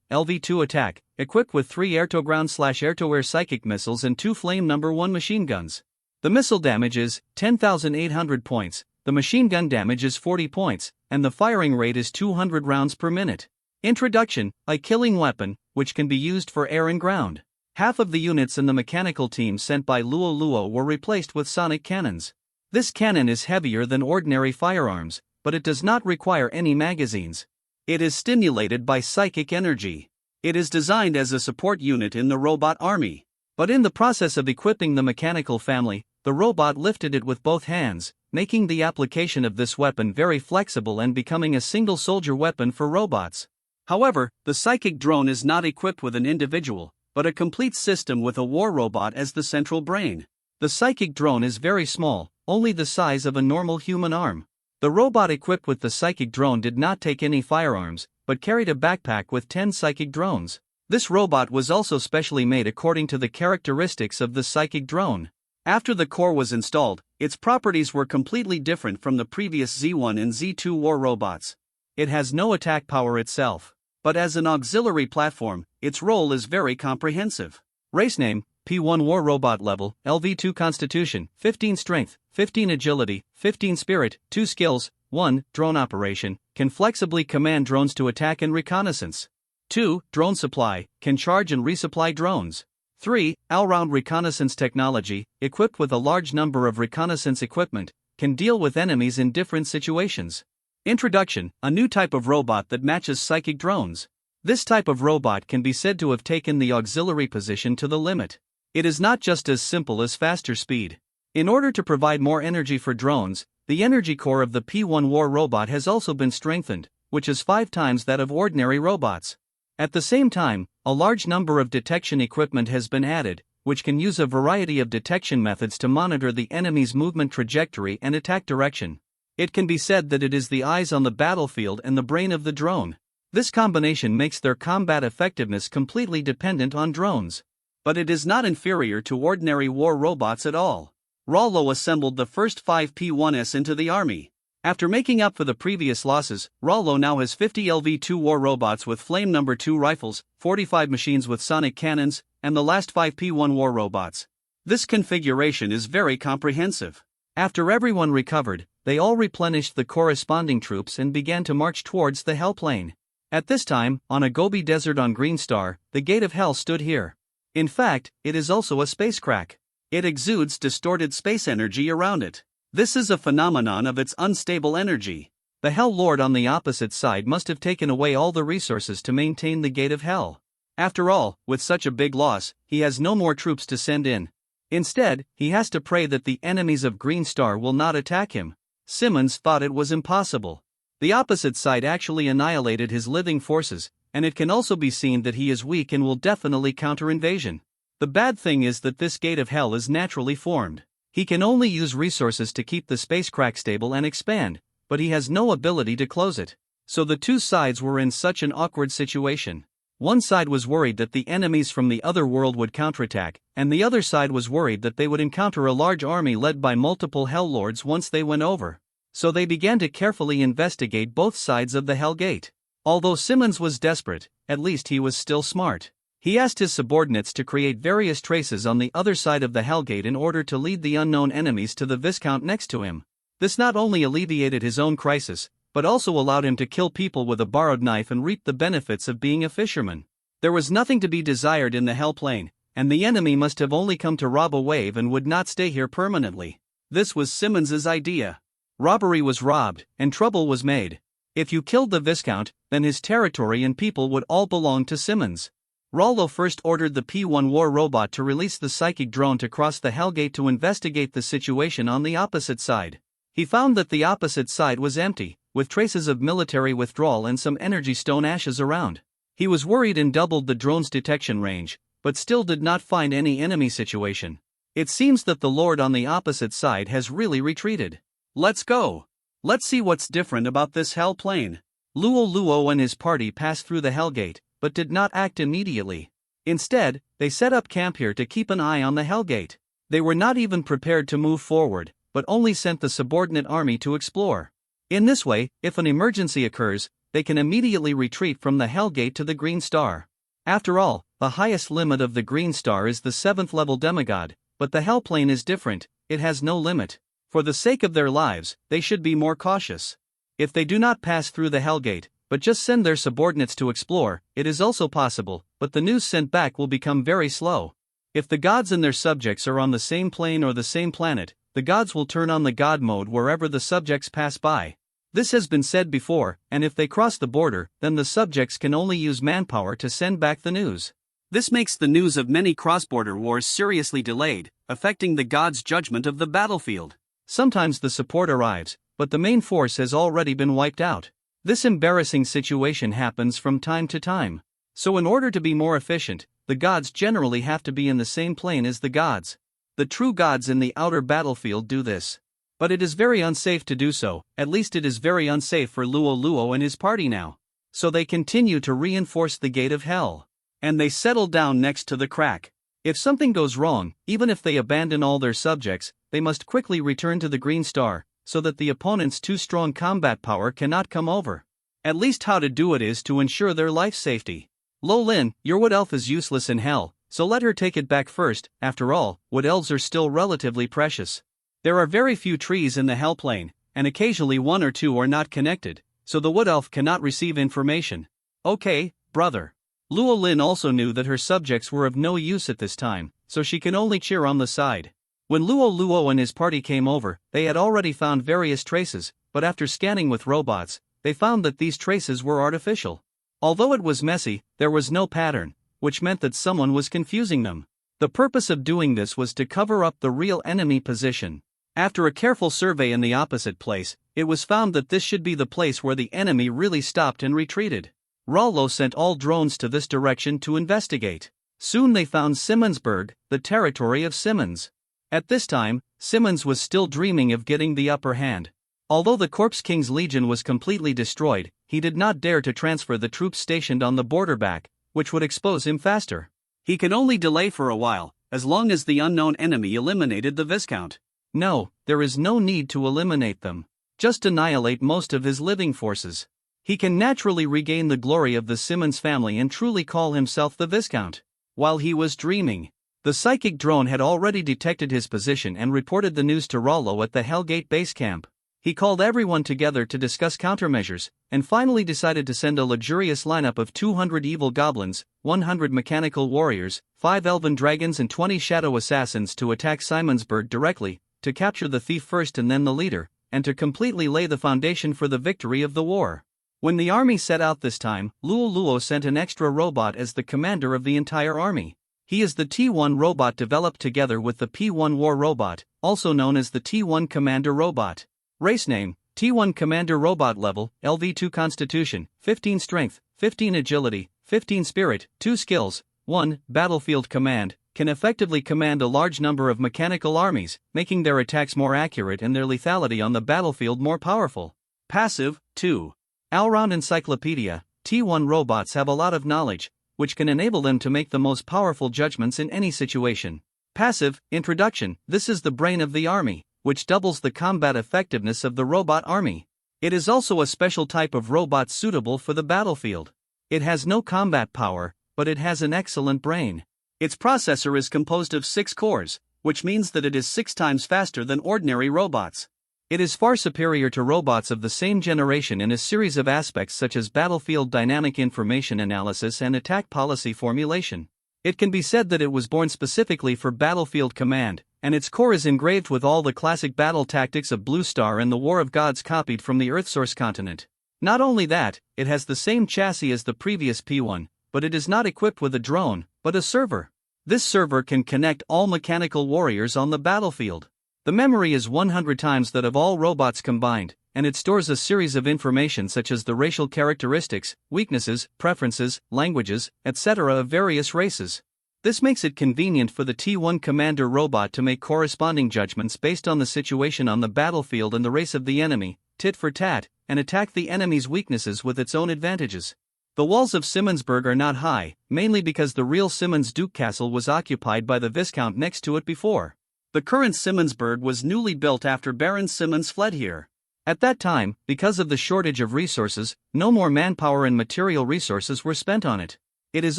LV2 Attack, equipped with 3 air-to-ground/air-to-air psychic missiles and 2 Flame No. 1 machine guns. The missile damage is 10,800 points, the machine gun damage is 40 points, and the firing rate is 200 rounds per minute. Introduction: a killing weapon, which can be used for air and ground. Half of the units in the mechanical team sent by Luo Luo were replaced with sonic cannons. This cannon is heavier than ordinary firearms, but it does not require any magazines. It is stimulated by psychic energy. It is designed as a support unit in the robot army. But in the process of equipping the mechanical family, the robot lifted it with both hands, making the application of this weapon very flexible and becoming a single soldier weapon for robots. However, the psychic drone is not equipped with an individual, but a complete system with a war robot as the central brain. The psychic drone is very small, only the size of a normal human arm. The robot equipped with the psychic drone did not take any firearms, but carried a backpack with 10 psychic drones. This robot was also specially made according to the characteristics of the psychic drone. After the core was installed, its properties were completely different from the previous Z1 and Z2 war robots. It has no attack power itself, but as an auxiliary platform, its role is very comprehensive. Race name: P1 War Robot Level, LV2 Constitution, 15 Strength, 15 Agility, 15 Spirit, 2 Skills. 1. Drone Operation, can flexibly command drones to attack and reconnaissance. 2. Drone Supply, can charge and resupply drones. 3. All-round reconnaissance technology, equipped with a large number of reconnaissance equipment, can deal with enemies in different situations. Introduction: a new type of robot that matches psychic drones. This type of robot can be said to have taken the auxiliary position to the limit. It is not just as simple as faster speed. In order to provide more energy for drones, the energy core of the P1 war robot has also been strengthened, which is 5 times that of ordinary robots. At the same time, a large number of detection equipment has been added, which can use a variety of detection methods to monitor the enemy's movement trajectory and attack direction. It can be said that it is the eyes on the battlefield and the brain of the drone. This combination makes their combat effectiveness completely dependent on drones. But it is not inferior to ordinary war robots at all. Rollo assembled the first 5 P1s into the army. After making up for the previous losses, Rollo now has 50 LV2 war robots with Flame No. 2 rifles, 45 machines with sonic cannons, and the last 5 P1 war robots. This configuration is very comprehensive. After everyone recovered, they all replenished the corresponding troops and began to march towards the Hell Plain. At this time, on a Gobi desert on Green Star, the Gate of Hell stood here. In fact, it is also a space crack. It exudes distorted space energy around it. This is a phenomenon of its unstable energy. The Hell Lord on the opposite side must have taken away all the resources to maintain the Gate of Hell. After all, with such a big loss, he has no more troops to send in. Instead, he has to pray that the enemies of Green Star will not attack him. Simmons thought it was impossible. The opposite side actually annihilated his living forces, and it can also be seen that he is weak and will definitely counter invasion. The bad thing is that this Gate of Hell is naturally formed. He can only use resources to keep the space crack stable and expand, but he has no ability to close it. So the two sides were in such an awkward situation. One side was worried that the enemies from the other world would counterattack, and the other side was worried that they would encounter a large army led by multiple Hell Lords once they went over. So they began to carefully investigate both sides of the Hell Gate. Although Simmons was desperate, at least he was still smart. He asked his subordinates to create various traces on the other side of the Hell Gate in order to lead the unknown enemies to the Viscount next to him. This not only alleviated his own crisis, but also allowed him to kill people with a borrowed knife and reap the benefits of being a fisherman. There was nothing to be desired in the Hell Plain, and the enemy must have only come to rob a wave and would not stay here permanently. This was Simmons's idea. Robbery was robbed, and trouble was made. If you killed the Viscount, then his territory and people would all belong to Simmons. Rollo first ordered the P-1 war robot to release the psychic drone to cross the Hellgate to investigate the situation on the opposite side. He found that the opposite side was empty, with traces of military withdrawal and some energy stone ashes around. He was worried and doubled the drone's detection range, but still did not find any enemy situation. It seems that the Lord on the opposite side has really retreated. Let's go. Let's see what's different about this Hell plane. Luo Luo and his party passed through the Hellgate, but did not act immediately. Instead, they set up camp here to keep an eye on the Hellgate. They were not even prepared to move forward, but only sent the subordinate army to explore. In this way, if an emergency occurs, they can immediately retreat from the Hellgate to the Green Star. After all, the highest limit of the Green Star is the 7th level demigod, but the Hell plane is different, it has no limit. For the sake of their lives, they should be more cautious. If they do not pass through the Hellgate, but just send their subordinates to explore, it is also possible, but the news sent back will become very slow. If the gods and their subjects are on the same plane or the same planet, the gods will turn on the god mode wherever the subjects pass by. This has been said before, and if they cross the border, then the subjects can only use manpower to send back the news. This makes the news of many cross-border wars seriously delayed, affecting the gods' judgment of the battlefield. Sometimes the support arrives, but the main force has already been wiped out. This embarrassing situation happens from time to time. So in order to be more efficient, the gods generally have to be in the same plane as the gods. The true gods in the outer battlefield do this. But it is very unsafe to do so, at least it is very unsafe for Luo Luo and his party now. So they continue to reinforce the gate of hell. And they settle down next to the crack. If something goes wrong, even if they abandon all their subjects, they must quickly return to the Green Star, so that the opponent's too strong combat power cannot come over. At least how to do it is to ensure their life safety. Lo Lin, your wood elf is useless in hell, so let her take it back first. After all, wood elves are still relatively precious. There are very few trees in the hell plane, and occasionally one or two are not connected, so the wood elf cannot receive information. Okay, brother. Luo Lin also knew that her subjects were of no use at this time, so she can only cheer on the side. When Luo Luo and his party came over, they had already found various traces, but after scanning with robots, they found that these traces were artificial. Although it was messy, there was no pattern, which meant that someone was confusing them. The purpose of doing this was to cover up the real enemy position. After a careful survey in the opposite place, it was found that this should be the place where the enemy really stopped and retreated. Rollo sent all drones to this direction to investigate. Soon they found Simmonsburg, the territory of Simmons. At this time, Simmons was still dreaming of getting the upper hand. Although the Corpse King's legion was completely destroyed, he did not dare to transfer the troops stationed on the border back, which would expose him faster. He could only delay for a while, as long as the unknown enemy eliminated the Viscount. No, there is no need to eliminate them. Just annihilate most of his living forces. He can naturally regain the glory of the Simmons family and truly call himself the Viscount. While he was dreaming, the psychic drone had already detected his position and reported the news to Rollo at the Hellgate base camp. He called everyone together to discuss countermeasures, and finally decided to send a luxurious lineup of 200 evil goblins, 100 mechanical warriors, 5 elven dragons and 20 shadow assassins to attack Simmonsburg directly, to capture the thief first and then the leader, and to completely lay the foundation for the victory of the war. When the army set out this time, Luo Luo sent an extra robot as the commander of the entire army. He is the T1 robot developed together with the P1 war robot, also known as the T1 commander robot. Race name, T1 commander robot level, LV2 constitution, 15 strength, 15 agility, 15 spirit, 2 skills, 1 battlefield command, can effectively command a large number of mechanical armies, making their attacks more accurate and their lethality on the battlefield more powerful. Passive, 2. All-round encyclopedia, T1 robots have a lot of knowledge, which can enable them to make the most powerful judgments in any situation. Passive, introduction, this is the brain of the army, which doubles the combat effectiveness of the robot army. It is also a special type of robot suitable for the battlefield. It has no combat power, but it has an excellent brain. Its processor is composed of 6 cores, which means that it is 6 times faster than ordinary robots. It is far superior to robots of the same generation in a series of aspects such as battlefield dynamic information analysis and attack policy formulation. It can be said that it was born specifically for battlefield command, and its core is engraved with all the classic battle tactics of Blue Star and the War of Gods copied from the Earthsource continent. Not only that, it has the same chassis as the previous P1, but it is not equipped with a drone, but a server. This server can connect all mechanical warriors on the battlefield. The memory is 100 times that of all robots combined, and it stores a series of information such as the racial characteristics, weaknesses, preferences, languages, etc. of various races. This makes it convenient for the T1 Commander robot to make corresponding judgments based on the situation on the battlefield and the race of the enemy, tit for tat, and attack the enemy's weaknesses with its own advantages. The walls of Simmonsburg are not high, mainly because the real Simmons Duke Castle was occupied by the Viscount next to it before. The current Simmonsburg was newly built after Baron Simmons fled here. At that time, because of the shortage of resources, no more manpower and material resources were spent on it. It is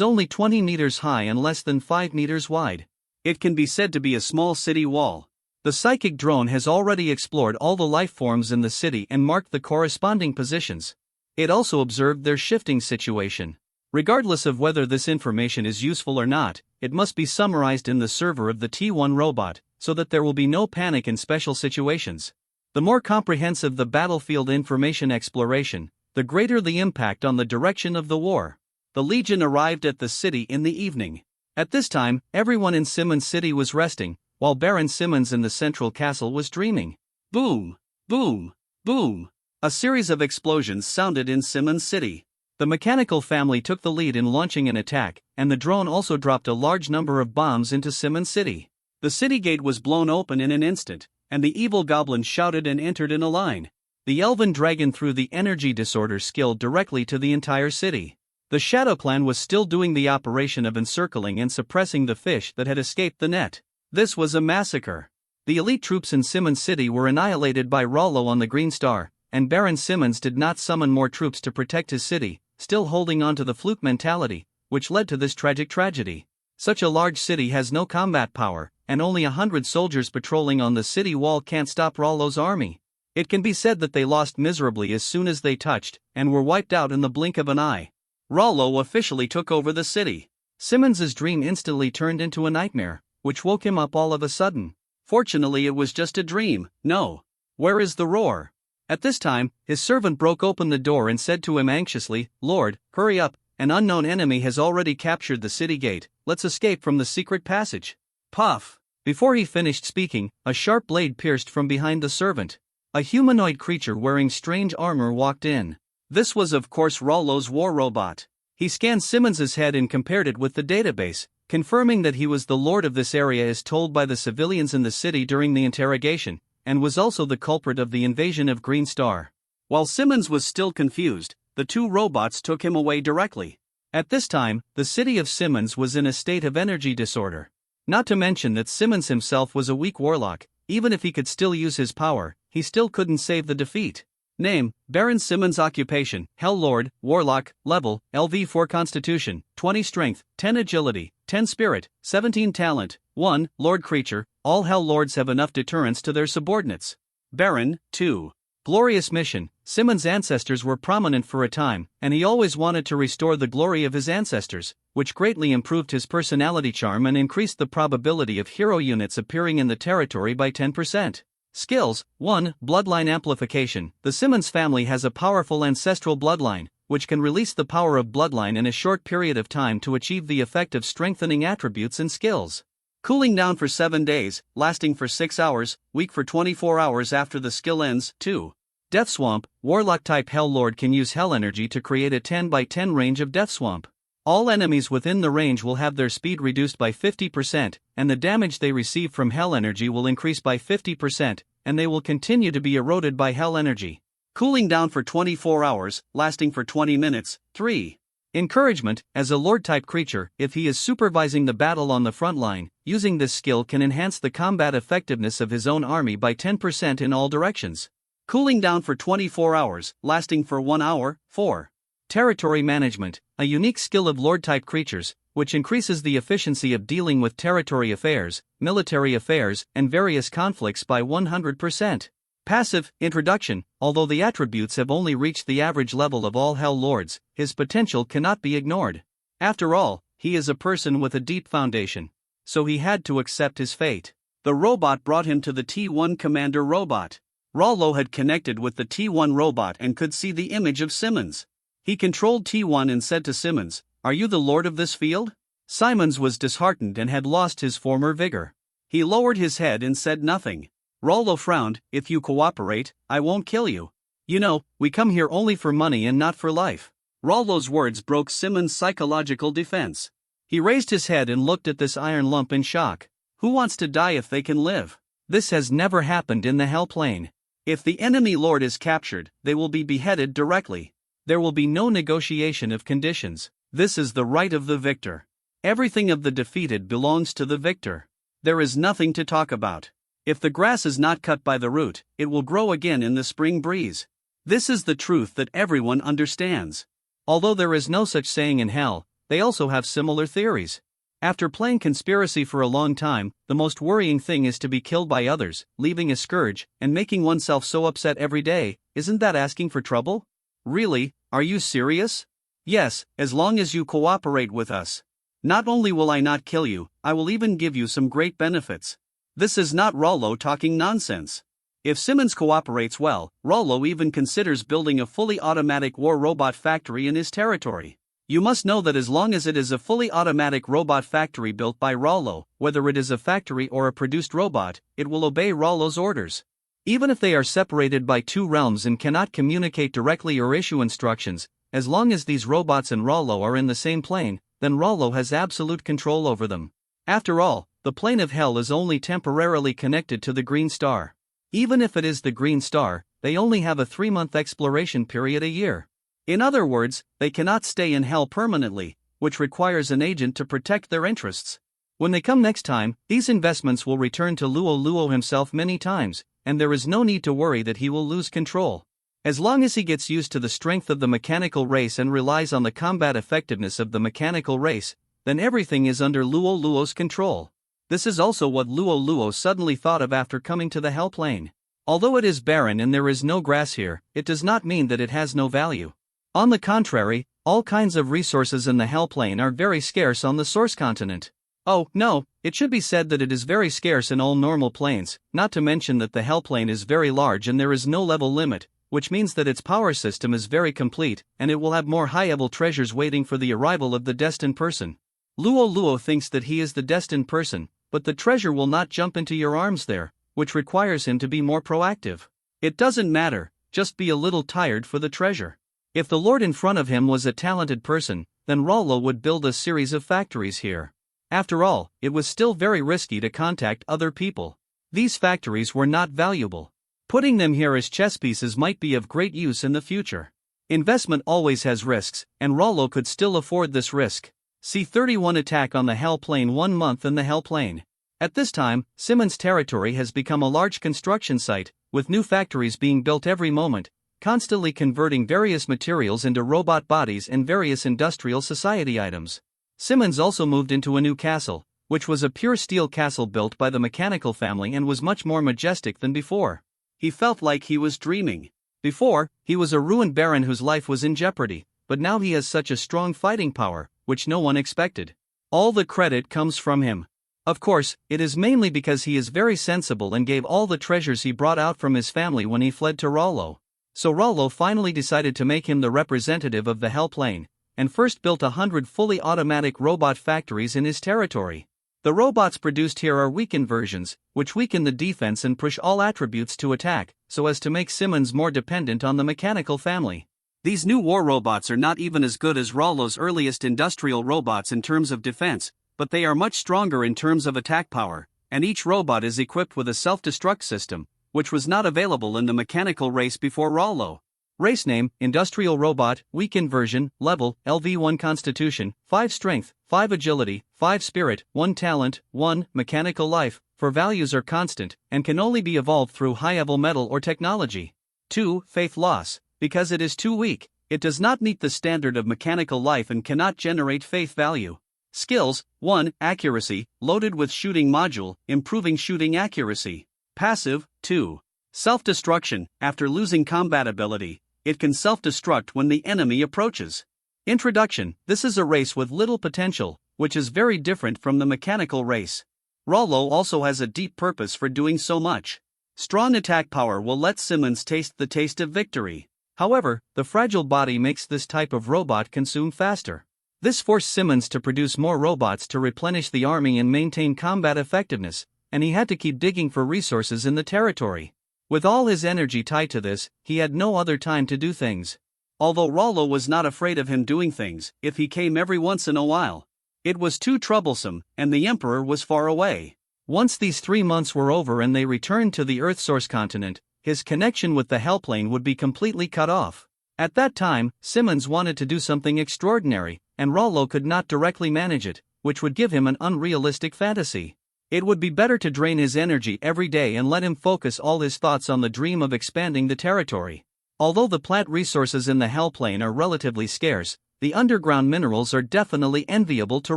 only 20 meters high and less than 5 meters wide. It can be said to be a small city wall. The psychic drone has already explored all the life forms in the city and marked the corresponding positions. It also observed their shifting situation. Regardless of whether this information is useful or not, it must be summarized in the server of the T1 robot, so that there will be no panic in special situations. The more comprehensive the battlefield information exploration, the greater the impact on the direction of the war. The Legion arrived at the city in the evening. At this time, everyone in Simmons City was resting, while Baron Simmons in the central castle was dreaming. Boom! Boom! Boom! A series of explosions sounded in Simmons City. The mechanical family took the lead in launching an attack, and the drone also dropped a large number of bombs into Simmons City. The city gate was blown open in an instant, and the evil goblins shouted and entered in a line. The elven dragon threw the energy disorder skill directly to the entire city. The Shadow Clan was still doing the operation of encircling and suppressing the fish that had escaped the net. This was a massacre. The elite troops in Simmons City were annihilated by Rollo on the Green Star, and Baron Simmons did not summon more troops to protect his city, still holding on to the fluke mentality, which led to this tragic tragedy. Such a large city has no combat power, and only 100 soldiers patrolling on the city wall can't stop Rollo's army. It can be said that they lost miserably as soon as they touched, and were wiped out in the blink of an eye. Rollo officially took over the city. Simmons's dream instantly turned into a nightmare, which woke him up all of a sudden. Fortunately, it was just a dream. No. Where is the roar? At this time, his servant broke open the door and said to him anxiously, "Lord, hurry up, an unknown enemy has already captured the city gate, let's escape from the secret passage." Puff! Before he finished speaking, a sharp blade pierced from behind the servant. A humanoid creature wearing strange armor walked in. This was of course Rollo's war robot. He scanned Simmons's head and compared it with the database, confirming that he was the lord of this area as told by the civilians in the city during the interrogation, and was also the culprit of the invasion of Green Star. While Simmons was still confused, the two robots took him away directly. At this time, the city of Simmons was in a state of energy disorder. Not to mention that Simmons himself was a weak warlock. Even if he could still use his power, he still couldn't save the defeat. Name: Baron Simmons. Occupation: Hell Lord, Warlock. Level: LV4. Constitution: 20 Strength, 10 Agility, 10 Spirit, 17 Talent. 1. Lord Creature: all Hell Lords have enough deterrence to their subordinates. Baron. 2. Glorious mission: Simmons' ancestors were prominent for a time, and he always wanted to restore the glory of his ancestors, which greatly improved his personality charm and increased the probability of hero units appearing in the territory by 10%. Skills: 1. Bloodline Amplification: the Simmons family has a powerful ancestral bloodline, which can release the power of bloodline in a short period of time to achieve the effect of strengthening attributes and skills. Cooling down for 7 days, lasting for 6 hours, weak for 24 hours after the skill ends. 2. Death Swamp: Warlock type Hell Lord can use Hell Energy to create a 10 by 10 range of Death Swamp. All enemies within the range will have their speed reduced by 50%, and the damage they receive from Hell Energy will increase by 50%, and they will continue to be eroded by Hell Energy. Cooling down for 24 hours, lasting for 20 minutes. 3. Encouragement: as a Lord-type creature, if he is supervising the battle on the front line, using this skill can enhance the combat effectiveness of his own army by 10% in all directions. Cooling down for 24 hours, lasting for 1 hour. 4. Territory Management: a unique skill of Lord-type creatures, which increases the efficiency of dealing with territory affairs, military affairs, and various conflicts by 100%. Passive: Introduction: although the attributes have only reached the average level of all Hell Lords, his potential cannot be ignored. After all, he is a person with a deep foundation. So he had to accept his fate. The robot brought him to the T1 Commander robot. Rollo had connected with the T1 robot and could see the image of Simmons. He controlled T1 and said to Simmons, Are you the lord of this field? Simons was disheartened and had lost his former vigor. He lowered his head and said nothing. Rollo frowned. If you cooperate, I won't kill you. You know, we come here only for money and not for life. Rollo's words broke Simons' psychological defense. He raised his head and looked at this iron lump in shock. Who wants to die if they can live? This has never happened in the Hell Plane. If the enemy lord is captured, they will be beheaded directly. There will be no negotiation of conditions. This is the right of the victor. Everything of the defeated belongs to the victor. There is nothing to talk about. If the grass is not cut by the root, it will grow again in the spring breeze. This is the truth that everyone understands. Although there is no such saying in hell, they also have similar theories. After playing conspiracy for a long time, the most worrying thing is to be killed by others, leaving a scourge, and making oneself so upset every day. Isn't that asking for trouble? Really, are you serious? Yes, as long as you cooperate with us. Not only will I not kill you, I will even give you some great benefits. This is not Rollo talking nonsense. If Simons cooperates well, Rollo even considers building a fully automatic war robot factory in his territory. You must know that as long as it is a fully automatic robot factory built by Rollo, whether it is a factory or a produced robot, it will obey Rollo's orders. Even if they are separated by two realms and cannot communicate directly or issue instructions, as long as these robots and Rollo are in the same plane, then Rollo has absolute control over them. After all, the plane of hell is only temporarily connected to the Green Star. Even if it is the Green Star, they only have a 3-month exploration period a year. In other words, they cannot stay in hell permanently, which requires an agent to protect their interests. When they come next time, these investments will return to Luo Luo himself many times, and there is no need to worry that he will lose control. As long as he gets used to the strength of the mechanical race and relies on the combat effectiveness of the mechanical race, then everything is under Luo Luo's control. This is also what Luo Luo suddenly thought of after coming to the Hell Plane. Although it is barren and there is no grass here, it does not mean that it has no value. On the contrary, all kinds of resources in the Hell Plane are very scarce on the source continent. Oh, no, it should be said that it is very scarce in all normal planes, not to mention that the Hell Plane is very large and there is no level limit, which means that its power system is very complete, and it will have more high-level treasures waiting for the arrival of the destined person. Luo Luo thinks that he is the destined person, but the treasure will not jump into your arms there, which requires him to be more proactive. It doesn't matter, just be a little tired for the treasure. If the lord in front of him was a talented person, then Rollo would build a series of factories here. After all, it was still very risky to contact other people. These factories were not valuable. Putting them here as chess pieces might be of great use in the future. Investment always has risks, and Rollo could still afford this risk. C-31 attack on the Hell Plane 1 month in the Hell Plane. At this time, Simons' territory has become a large construction site, with new factories being built every moment, constantly converting various materials into robot bodies and various industrial society items. Simons also moved into a new castle, which was a pure steel castle built by the mechanical family and was much more majestic than before. He felt like he was dreaming. Before, he was a ruined baron whose life was in jeopardy, but now he has such a strong fighting power, which no one expected. All the credit comes from him. Of course, it is mainly because he is very sensible and gave all the treasures he brought out from his family when he fled to Rollo. So Rollo finally decided to make him the representative of the Hell Plane, and first built 100 fully automatic robot factories in his territory. The robots produced here are weakened versions, which weaken the defense and push all attributes to attack, so as to make Simons more dependent on the mechanical family. These new war robots are not even as good as Rollo's earliest industrial robots in terms of defense, but they are much stronger in terms of attack power, and each robot is equipped with a self-destruct system, which was not available in the mechanical race before Rollo. Race name, Industrial Robot, Weakened Version, Level, LV1 Constitution, 5 Strength, 5 Agility, 5 Spirit, 1 Talent, 1 Mechanical Life, for values are constant, and can only be evolved through high-level metal or technology. 2 Faith Loss, because it is too weak, it does not meet the standard of mechanical life and cannot generate faith value. Skills, 1 Accuracy, loaded with shooting module, improving shooting accuracy. Passive, 2 Self-destruction, after losing combat ability, it can self-destruct when the enemy approaches. Introduction, this is a race with little potential, which is very different from the mechanical race. Rollo also has a deep purpose for doing so much. Strong attack power will let Simons taste the taste of victory. However, the fragile body makes this type of robot consume faster. This forced Simmons to produce more robots to replenish the army and maintain combat effectiveness, and he had to keep digging for resources in the territory. With all his energy tied to this, he had no other time to do things. Although Rollo was not afraid of him doing things, if he came every once in a while. It was too troublesome, and the Emperor was far away. Once these 3 months were over and they returned to the Earth Source continent, his connection with the Hellplane would be completely cut off. At that time, Simmons wanted to do something extraordinary, and Rollo could not directly manage it, which would give him an unrealistic fantasy. It would be better to drain his energy every day and let him focus all his thoughts on the dream of expanding the territory. Although the plant resources in the Hellplane are relatively scarce, the underground minerals are definitely enviable to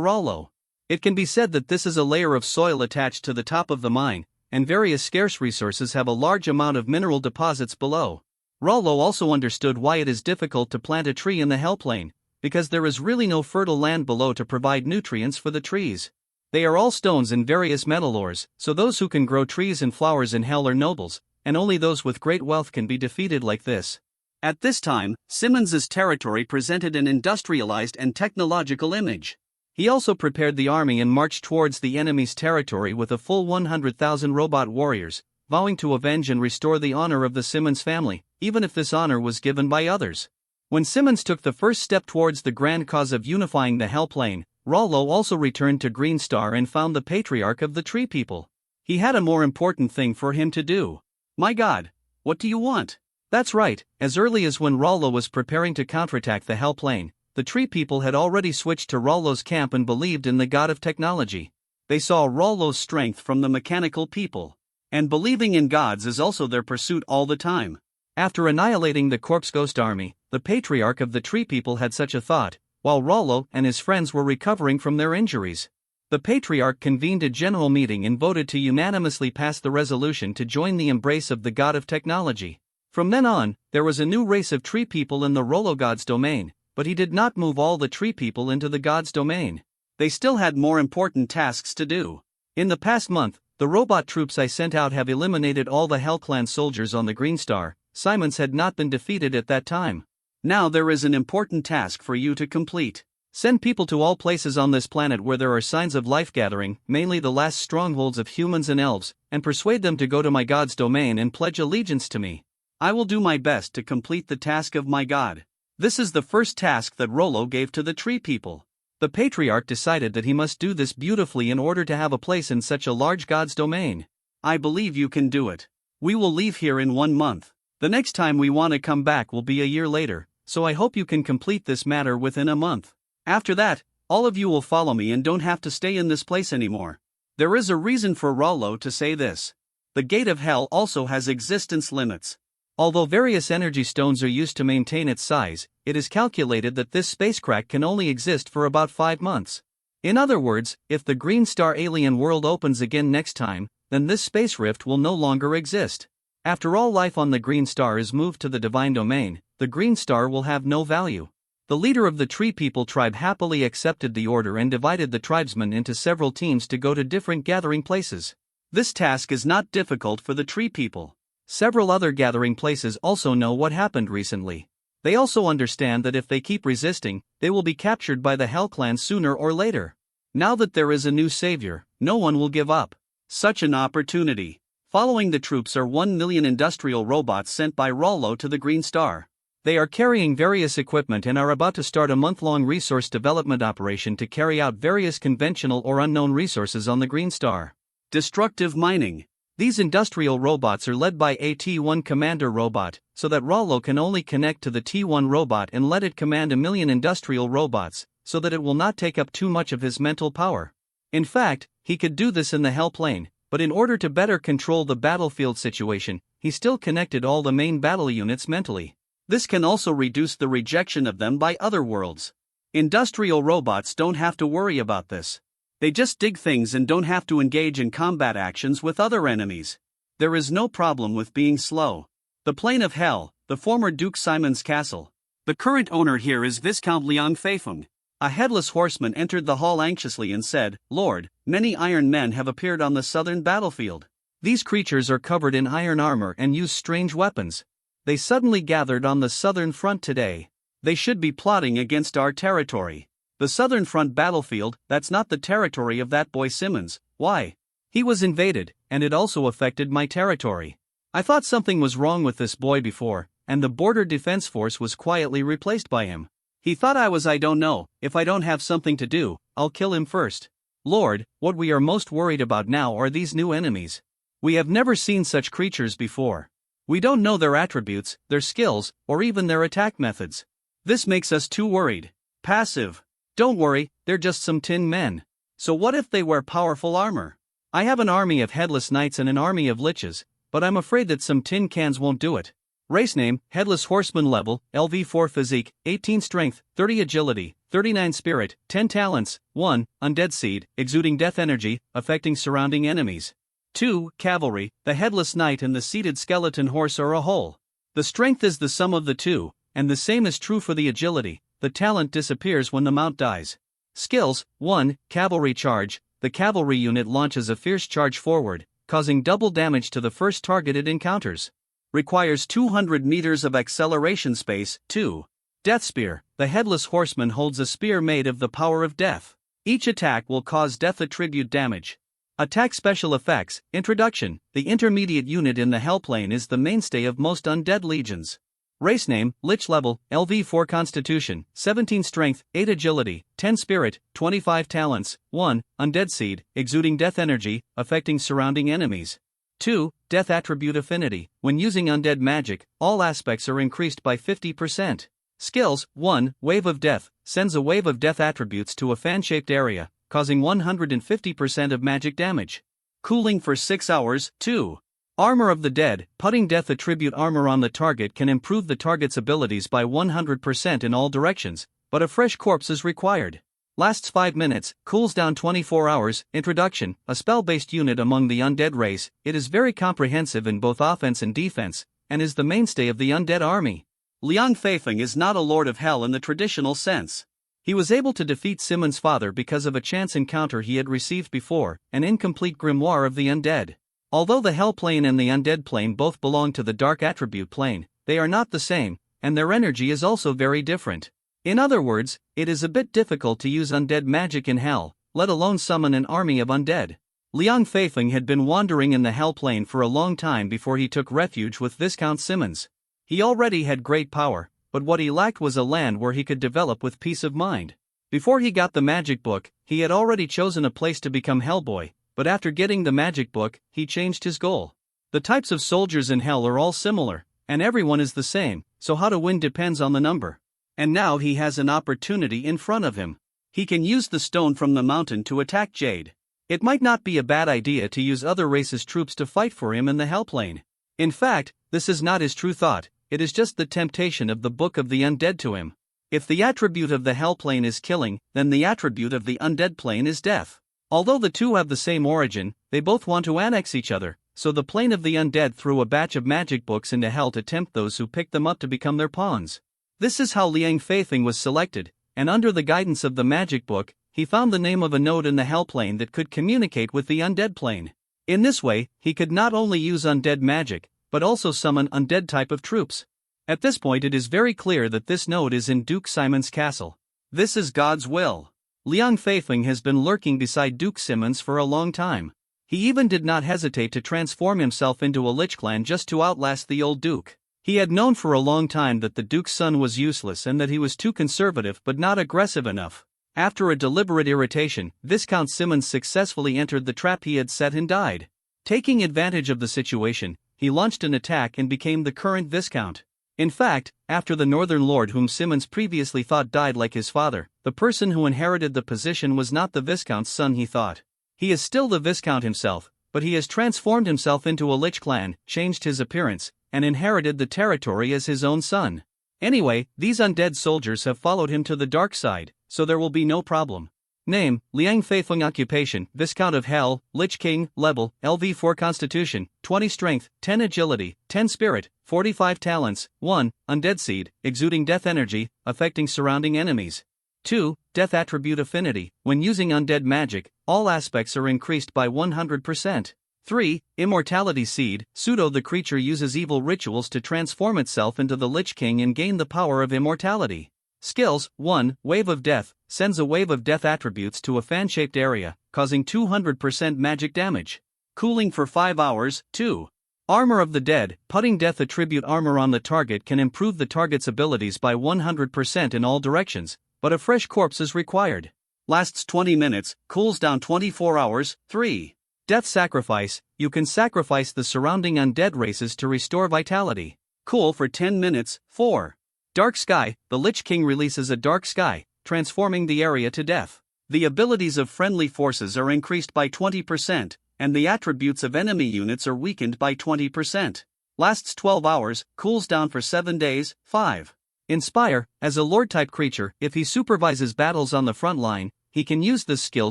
Rollo. It can be said that this is a layer of soil attached to the top of the mine, and various scarce resources have a large amount of mineral deposits below. Rollo also understood why it is difficult to plant a tree in the Hellplane, because there is really no fertile land below to provide nutrients for the trees. They are all stones and various metal ores, so those who can grow trees and flowers in Hell are nobles, and only those with great wealth can be defeated like this. At this time, Simmons's territory presented an industrialized and technological image. He also prepared the army and marched towards the enemy's territory with a full 100,000 robot warriors, vowing to avenge and restore the honor of the Simmons family, even if this honor was given by others. When Simmons took the first step towards the grand cause of unifying the Hellplane, Rollo also returned to Green Star and found the patriarch of the Tree People. He had a more important thing for him to do. "My God, what do you want?" That's right, as early as when Rollo was preparing to counterattack the Hellplane, the Tree People had already switched to Rollo's camp and believed in the god of technology. They saw Rollo's strength from the mechanical people. And believing in gods is also their pursuit all the time. After annihilating the Corpse Ghost army, the patriarch of the Tree People had such a thought, while Rollo and his friends were recovering from their injuries. The patriarch convened a general meeting and voted to unanimously pass the resolution to join the embrace of the god of technology. From then on, there was a new race of Tree People in the Rollo god's domain, but he did not move all the Tree People into the god's domain. They still had more important tasks to do. In the past month, the robot troops I sent out have eliminated all the Hellclan soldiers on the Green Star. Simmons had not been defeated at that time. Now there is an important task for you to complete. Send people to all places on this planet where there are signs of life gathering, mainly the last strongholds of humans and elves, and persuade them to go to my god's domain and pledge allegiance to me. I will do my best to complete the task of my god. This is the first task that Rollo gave to the Tree People. The patriarch decided that he must do this beautifully in order to have a place in such a large god's domain. I believe you can do it. We will leave here in 1 month. The next time we want to come back will be a year later, so I hope you can complete this matter within a month. After that, all of you will follow me and don't have to stay in this place anymore. There is a reason for Rollo to say this. The Gate of Hell also has existence limits. Although various energy stones are used to maintain its size, it is calculated that this spacecraft can only exist for about 5 months. In other words, if the Green Star alien world opens again next time, then this space rift will no longer exist. After all life on the Green Star is moved to the Divine Domain, the Green Star will have no value. The leader of the Tree People tribe happily accepted the order and divided the tribesmen into several teams to go to different gathering places. This task is not difficult for the Tree People. Several other gathering places also know what happened recently. They also understand that if they keep resisting, they will be captured by the Hellclan sooner or later. Now that there is a new savior, no one will give up. Such an opportunity. Following the troops are 1 million industrial robots sent by Rollo to the Green Star. They are carrying various equipment and are about to start a month-long resource development operation to carry out various conventional or unknown resources on the Green Star. Destructive mining. These industrial robots are led by a T1 commander robot, so that Rollo can only connect to the T1 robot and let it command 1 million industrial robots, so that it will not take up too much of his mental power. In fact, he could do this in the Hellplane, but in order to better control the battlefield situation, he still connected all the main battle units mentally. This can also reduce the rejection of them by other worlds. Industrial robots don't have to worry about this. They just dig things and don't have to engage in combat actions with other enemies. There is no problem with being slow. The Plane of Hell, the former Duke Simon's castle. The current owner here is Viscount Liang Feifeng. A headless horseman entered the hall anxiously and said, "Lord, many iron men have appeared on the southern battlefield. These creatures are covered in iron armor and use strange weapons. They suddenly gathered on the southern front today. They should be plotting against our territory. The Southern Front battlefield, that's not the territory of that boy Simmons. Why? He was invaded, and it also affected my territory. I thought something was wrong with this boy before, and the Border Defense Force was quietly replaced by him. He thought I don't know, if I don't have something to do, I'll kill him first. Lord, what we are most worried about now are these new enemies. We have never seen such creatures before. We don't know their attributes, their skills, or even their attack methods. This makes us too worried. Passive. Don't worry, they're just some tin men. So what if they wear powerful armor? I have an army of headless knights and an army of liches, but I'm afraid that some tin cans won't do it. Race name, Headless Horseman level, LV4 physique, 18 strength, 30 agility, 39 spirit, 10 talents, 1, undead seed, exuding death energy, affecting surrounding enemies. 2, cavalry, the headless knight and the seated skeleton horse are a whole. The strength is the sum of the two, and the same is true for the agility, the talent disappears when the mount dies. Skills, 1, cavalry charge, the cavalry unit launches a fierce charge forward, causing double damage to the first target it encounters. Requires 200 meters of acceleration space. 2. Death Spear, the headless horseman holds a spear made of the power of death. Each attack will cause death attribute damage. Attack special effects. Introduction, the intermediate unit in the Hellplane is the mainstay of most undead legions. Race name, Lich level, LV4 Constitution, 17 Strength, 8 Agility, 10 Spirit, 25 Talents, 1, Undead Seed, exuding death energy, affecting surrounding enemies. 2. Death Attribute Affinity, when using undead magic, all aspects are increased by 50%. Skills, 1, Wave of Death, sends a wave of death attributes to a fan-shaped area, causing 150% of magic damage. Cooling for 6 hours. 2. Armor of the Dead, putting death attribute armor on the target can improve the target's abilities by 100% in all directions, but a fresh corpse is required. Lasts 5 minutes, cools down 24 hours. Introduction, a spell-based unit among the undead race, it is very comprehensive in both offense and defense, and is the mainstay of the undead army. Liang Feifeng is not a lord of hell in the traditional sense. He was able to defeat Simmons' father because of a chance encounter he had received before, an incomplete grimoire of the undead. Although the Hell Plane and the Undead Plane both belong to the Dark Attribute Plane, they are not the same, and their energy is also very different. In other words, it is a bit difficult to use undead magic in Hell, let alone summon an army of undead. Liang Feifeng had been wandering in the Hell Plane for a long time before he took refuge with Viscount Simmons. He already had great power, but what he lacked was a land where he could develop with peace of mind. Before he got the magic book, he had already chosen a place to become Hellboy, but after getting the magic book, he changed his goal. The types of soldiers in Hell are all similar, and everyone is the same, so how to win depends on the number. And now he has an opportunity in front of him. He can use the stone from the mountain to attack Jade. It might not be a bad idea to use other races' troops to fight for him in the Hellplane. In fact, this is not his true thought, it is just the temptation of the Book of the Undead to him. If the attribute of the Hellplane is killing, then the attribute of the Undead Plane is death. Although the two have the same origin, they both want to annex each other, so the Plane of the Undead threw a batch of magic books into Hell to tempt those who picked them up to become their pawns. This is how Liang Feifeng was selected, and under the guidance of the magic book, he found the name of a node in the Hell Plane that could communicate with the Undead Plane. In this way, he could not only use undead magic, but also summon undead type of troops. At this point it is very clear that this node is in Duke Simon's castle. This is God's will. Liang Feifeng has been lurking beside Duke Simmons for a long time. He even did not hesitate to transform himself into a Lich Clan just to outlast the old Duke. He had known for a long time that the Duke's son was useless and that he was too conservative but not aggressive enough. After a deliberate irritation, Viscount Simmons successfully entered the trap he had set and died. Taking advantage of the situation, he launched an attack and became the current Viscount. In fact, after the Northern Lord whom Simmons previously thought died like his father, the person who inherited the position was not the Viscount's son he thought. He is still the Viscount himself, but he has transformed himself into a Lich Clan, changed his appearance, and inherited the territory as his own son. Anyway, these undead soldiers have followed him to the dark side, so there will be no problem. Name, Liang Feifeng. Occupation, Viscount of Hell, Lich King. Level, LV4 Constitution, 20 Strength, 10 Agility, 10 Spirit, 45 Talents, 1, Undead Seed, exuding death energy, affecting surrounding enemies. 2. Death Attribute Affinity, when using undead magic, all aspects are increased by 100%. 3. Immortality Seed, pseudo the creature uses evil rituals to transform itself into the Lich King and gain the power of immortality. Skills 1. Wave of Death sends a wave of death attributes to a fan-shaped area, causing 200% magic damage. Cooling for 5 hours. 2. Armor of the Dead, putting death attribute armor on the target can improve the target's abilities by 100% in all directions, but a fresh corpse is required. Lasts 20 minutes, cools down 24 hours. 3. Death Sacrifice, you can sacrifice the surrounding undead races to restore vitality. Cool for 10 minutes. 4. Dark Sky, the Lich King releases a dark sky, transforming the area to death. The abilities of friendly forces are increased by 20%. And the attributes of enemy units are weakened by 20%. Lasts 12 hours, cools down for 7 days. 5. Inspire, as a Lord-type creature, if he supervises battles on the front line, he can use this skill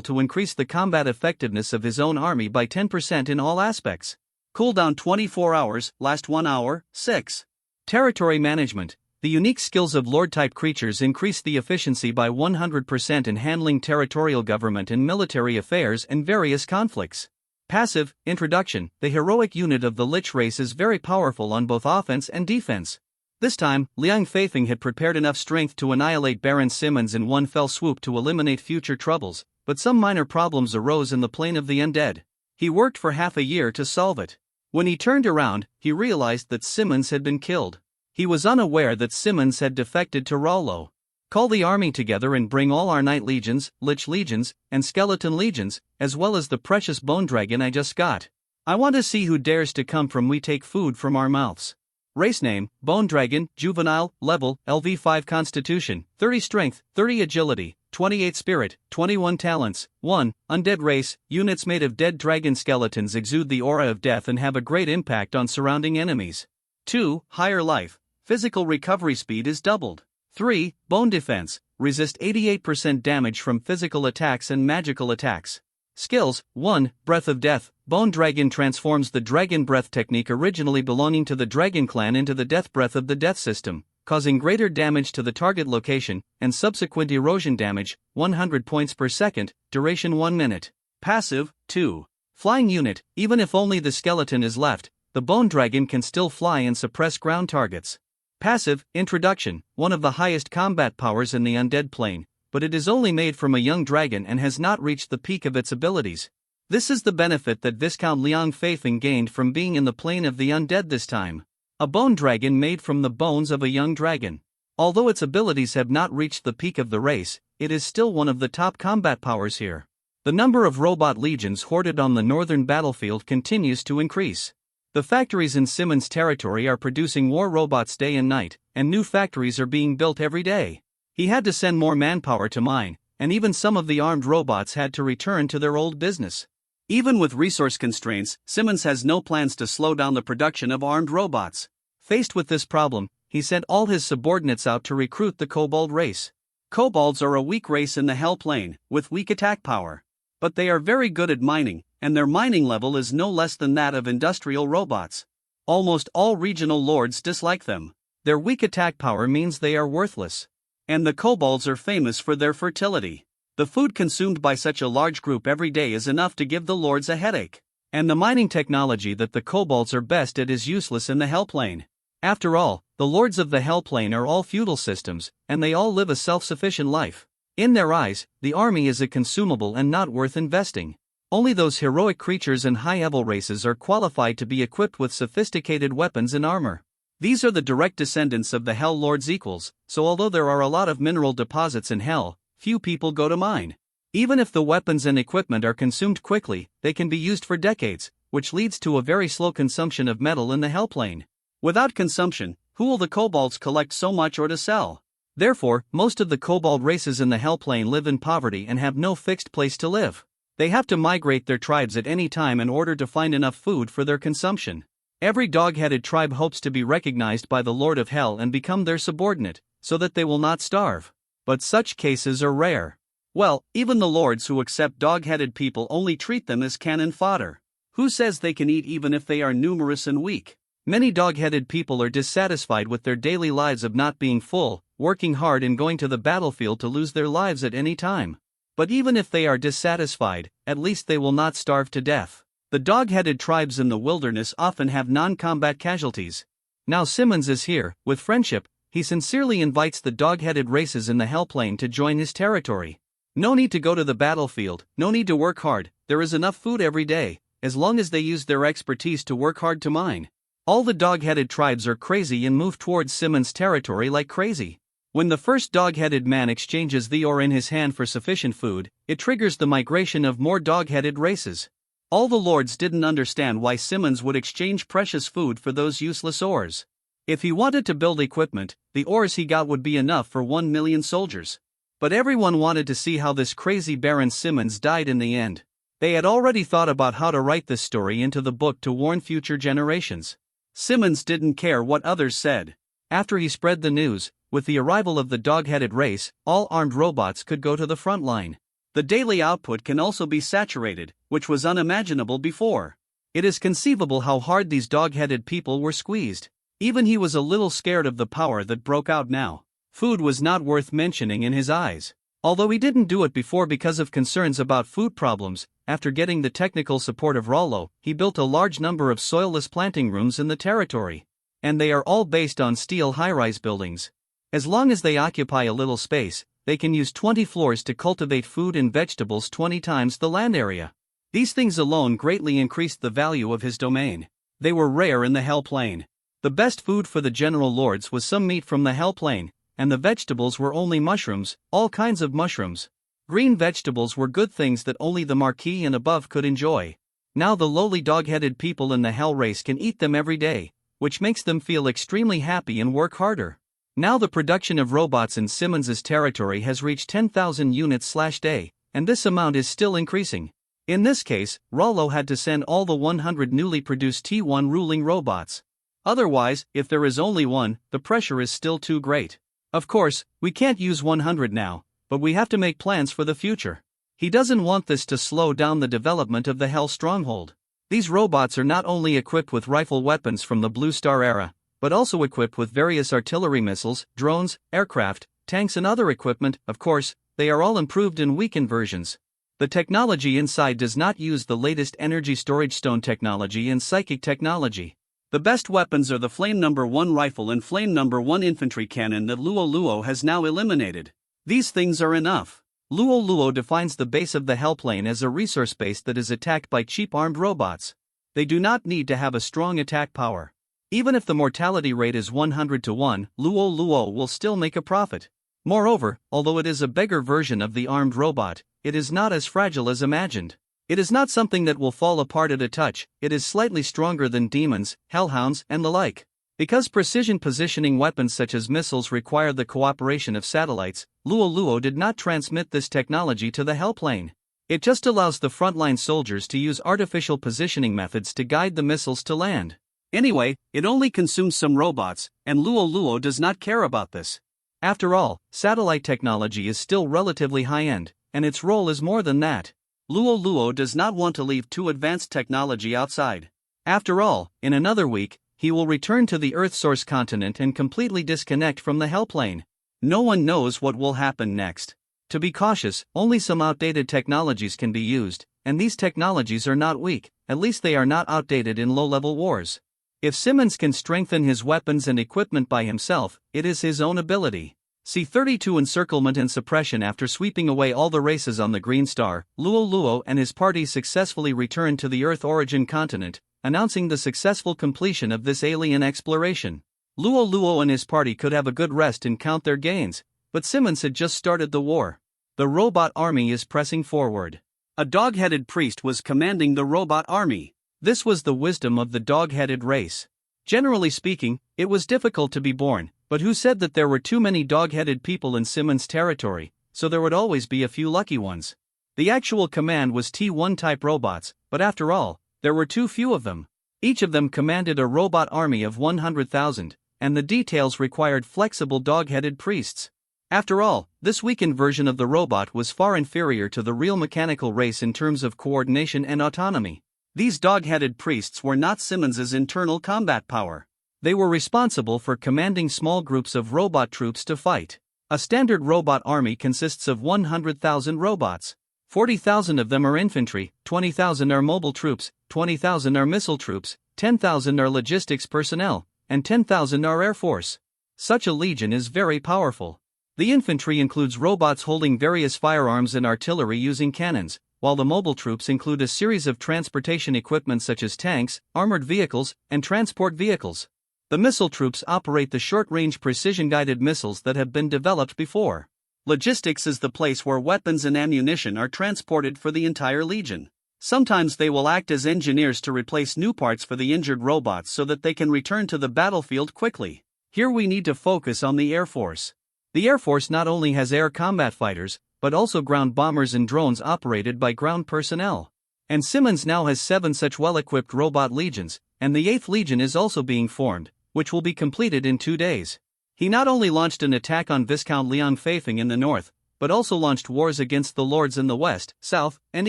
to increase the combat effectiveness of his own army by 10% in all aspects. Cooldown 24 hours, last 1 hour. 6. Territory Management, the unique skills of Lord-type creatures increase the efficiency by 100% in handling territorial government and military affairs and various conflicts. Passive, Introduction, the heroic unit of the Lich race is very powerful on both offense and defense. This time, Liang Feifeng had prepared enough strength to annihilate Baron Simmons in one fell swoop to eliminate future troubles, but some minor problems arose in the plane of the undead. He worked for half a year to solve it. When he turned around, he realized that Simmons had been killed. He was unaware that Simmons had defected to Rollo. Call the army together and bring all our Night Legions, Lich Legions, and Skeleton Legions, as well as the precious Bone Dragon I just got. I want to see who dares to come from we take food from our mouths. Race name, Bone Dragon, juvenile, level, LV5 constitution, 30 strength, 30 agility, 28 spirit, 21 talents. 1. Undead race, units made of dead dragon skeletons exude the aura of death and have a great impact on surrounding enemies. 2. Higher life, physical recovery speed is doubled. 3. Bone Defense, resist 88% damage from physical attacks and magical attacks. Skills 1. Breath of Death, Bone Dragon transforms the Dragon Breath technique originally belonging to the Dragon Clan into the Death Breath of the Death system, causing greater damage to the target location, and subsequent erosion damage, 100 points per second, duration 1 minute. Passive 2. Flying Unit, even if only the skeleton is left, the Bone Dragon can still fly and suppress ground targets. Passive, Introduction, one of the highest combat powers in the undead plane, but it is only made from a young dragon and has not reached the peak of its abilities. This is the benefit that Viscount Liang Feifeng gained from being in the plane of the undead this time. A bone dragon made from the bones of a young dragon. Although its abilities have not reached the peak of the race, it is still one of the top combat powers here. The number of robot legions hoarded on the northern battlefield continues to increase. The factories in Simmons' territory are producing war robots day and night, and new factories are being built every day. He had to send more manpower to mine, and even some of the armed robots had to return to their old business. Even with resource constraints, Simmons has no plans to slow down the production of armed robots. Faced with this problem, he sent all his subordinates out to recruit the Kobold race. Kobolds are a weak race in the Hell Plane, with weak attack power. But they are very good at mining, and their mining level is no less than that of industrial robots. Almost all regional lords dislike them. Their weak attack power means they are worthless. And the kobolds are famous for their fertility. The food consumed by such a large group every day is enough to give the lords a headache. And the mining technology that the kobolds are best at is useless in the Hell Plane. After all, the lords of the Hell Plane are all feudal systems, and they all live a self-sufficient life. In their eyes, the army is a consumable and not worth investing. Only those heroic creatures and high-level races are qualified to be equipped with sophisticated weapons and armor. These are the direct descendants of the Hell Lord's equals, so although there are a lot of mineral deposits in Hell, few people go to mine. Even if the weapons and equipment are consumed quickly, they can be used for decades, which leads to a very slow consumption of metal in the Hell Plane. Without consumption, who will the kobolds collect so much or to sell? Therefore, most of the kobold races in the Hell Plane live in poverty and have no fixed place to live. They have to migrate their tribes at any time in order to find enough food for their consumption. Every dog-headed tribe hopes to be recognized by the Lord of Hell and become their subordinate, so that they will not starve. But such cases are rare. Well, even the lords who accept dog-headed people only treat them as cannon fodder. Who says they can eat even if they are numerous and weak? Many dog-headed people are dissatisfied with their daily lives of not being full, working hard and going to the battlefield to lose their lives at any time. But even if they are dissatisfied, at least they will not starve to death. The dog-headed tribes in the wilderness often have non-combat casualties. Now Simmons is here, with friendship, He sincerely invites the dog-headed races in the Hellplane to join his territory. No need to go to the battlefield, no need to work hard, there is enough food every day, as long as they use their expertise to work hard to mine. All the dog-headed tribes are crazy and move towards Simmons' territory like crazy. When the first dog-headed man exchanges the ore in his hand for sufficient food, it triggers the migration of more dog-headed races. All the lords didn't understand why Simmons would exchange precious food for those useless ores. If he wanted to build equipment, the ores he got would be enough for 1 million soldiers. But everyone wanted to see how this crazy Baron Simmons died in the end. They had already thought about how to write this story into the book to warn future generations. Simmons didn't care what others said. After he spread the news, with the arrival of the dog-headed race, all armed robots could go to the front line. The daily output can also be saturated, which was unimaginable before. It is conceivable how hard these dog-headed people were squeezed. Even he was a little scared of the power that broke out now. Food was not worth mentioning in his eyes. Although he didn't do it before because of concerns about food problems, after getting the technical support of Rollo, he built a large number of soilless planting rooms in the territory. And they are all based on steel high-rise buildings. As long as they occupy a little space, they can use 20 floors to cultivate food and vegetables 20 times the land area. These things alone greatly increased the value of his domain. They were rare in the Hellplane. The best food for the general lords was some meat from the Hellplane, and the vegetables were only mushrooms, all kinds of mushrooms. Green vegetables were good things that only the Marquis and above could enjoy. Now the lowly dog-headed people in the Hell race can eat them every day, which makes them feel extremely happy and work harder. Now the production of robots in Simmons's territory has reached 10,000 units/day, and this amount is still increasing. In this case, Rollo had to send all the 100 newly produced T1 ruling robots. Otherwise, if there is only one, the pressure is still too great. Of course, we can't use 100 now, but we have to make plans for the future. He doesn't want this to slow down the development of the Hell Stronghold. These robots are not only equipped with rifle weapons from the Blue Star era, but also equipped with various artillery missiles, drones, aircraft, tanks and other equipment. Of course, they are all improved and weakened versions. The technology inside does not use the latest energy storage stone technology and psychic technology. The best weapons are the Flame No. 1 rifle and Flame No. 1 infantry cannon that Luo Luo has now eliminated. These things are enough. Luo Luo defines the base of the Hellplane as a resource base that is attacked by cheap armed robots. They do not need to have a strong attack power. Even if the mortality rate is 100 to 1, Luo Luo will still make a profit. Moreover, although it is a beggar version of the armed robot, it is not as fragile as imagined. It is not something that will fall apart at a touch. It is slightly stronger than demons, hellhounds, and the like. Because precision positioning weapons such as missiles require the cooperation of satellites, Luo Luo did not transmit this technology to the Hellplane. It just allows the frontline soldiers to use artificial positioning methods to guide the missiles to land. Anyway, it only consumes some robots, and Luo Luo does not care about this. After all, satellite technology is still relatively high-end, and its role is more than that. Luo Luo does not want to leave too advanced technology outside. After all, in another week, he will return to the Earth Source continent and completely disconnect from the Hellplane. No one knows what will happen next. To be cautious, only some outdated technologies can be used, and these technologies are not weak, at least they are not outdated in low-level wars. If Simmons can strengthen his weapons and equipment by himself, it is his own ability. C-32 encirclement and suppression. After sweeping away all the races on the Green Star, Luo Luo and his party successfully returned to the Earth origin continent, announcing the successful completion of this alien exploration. Luo Luo and his party could have a good rest and count their gains, but Simmons had just started the war. The robot army is pressing forward. A dog-headed priest was commanding the robot army. This was the wisdom of the dog-headed race. Generally speaking, it was difficult to be born, but who said that there were too many dog-headed people in Simmons' territory, so there would always be a few lucky ones. The actual command was T1 type robots, but after all, there were too few of them. Each of them commanded a robot army of 100,000, and the details required flexible dog-headed priests. After all, this weakened version of the robot was far inferior to the real mechanical race in terms of coordination and autonomy. These dog-headed priests were not Simmons's internal combat power. They were responsible for commanding small groups of robot troops to fight. A standard robot army consists of 100,000 robots. 40,000 of them are infantry, 20,000 are mobile troops, 20,000 are missile troops, 10,000 are logistics personnel, and 10,000 are air force. Such a legion is very powerful. The infantry includes robots holding various firearms and artillery using cannons, while the mobile troops include a series of transportation equipment such as tanks, armored vehicles, and transport vehicles. The missile troops operate the short-range precision-guided missiles that have been developed before. Logistics is the place where weapons and ammunition are transported for the entire legion. Sometimes they will act as engineers to replace new parts for the injured robots so that they can return to the battlefield quickly. Here we need to focus on the Air Force. The Air Force not only has air combat fighters, but also ground bombers and drones operated by ground personnel. And Simmons now has 7 such well-equipped robot legions, and the 8th Legion is also being formed, which will be completed in 2 days. He not only launched an attack on Viscount Liang Feifeng in the north, but also launched wars against the lords in the west, south, and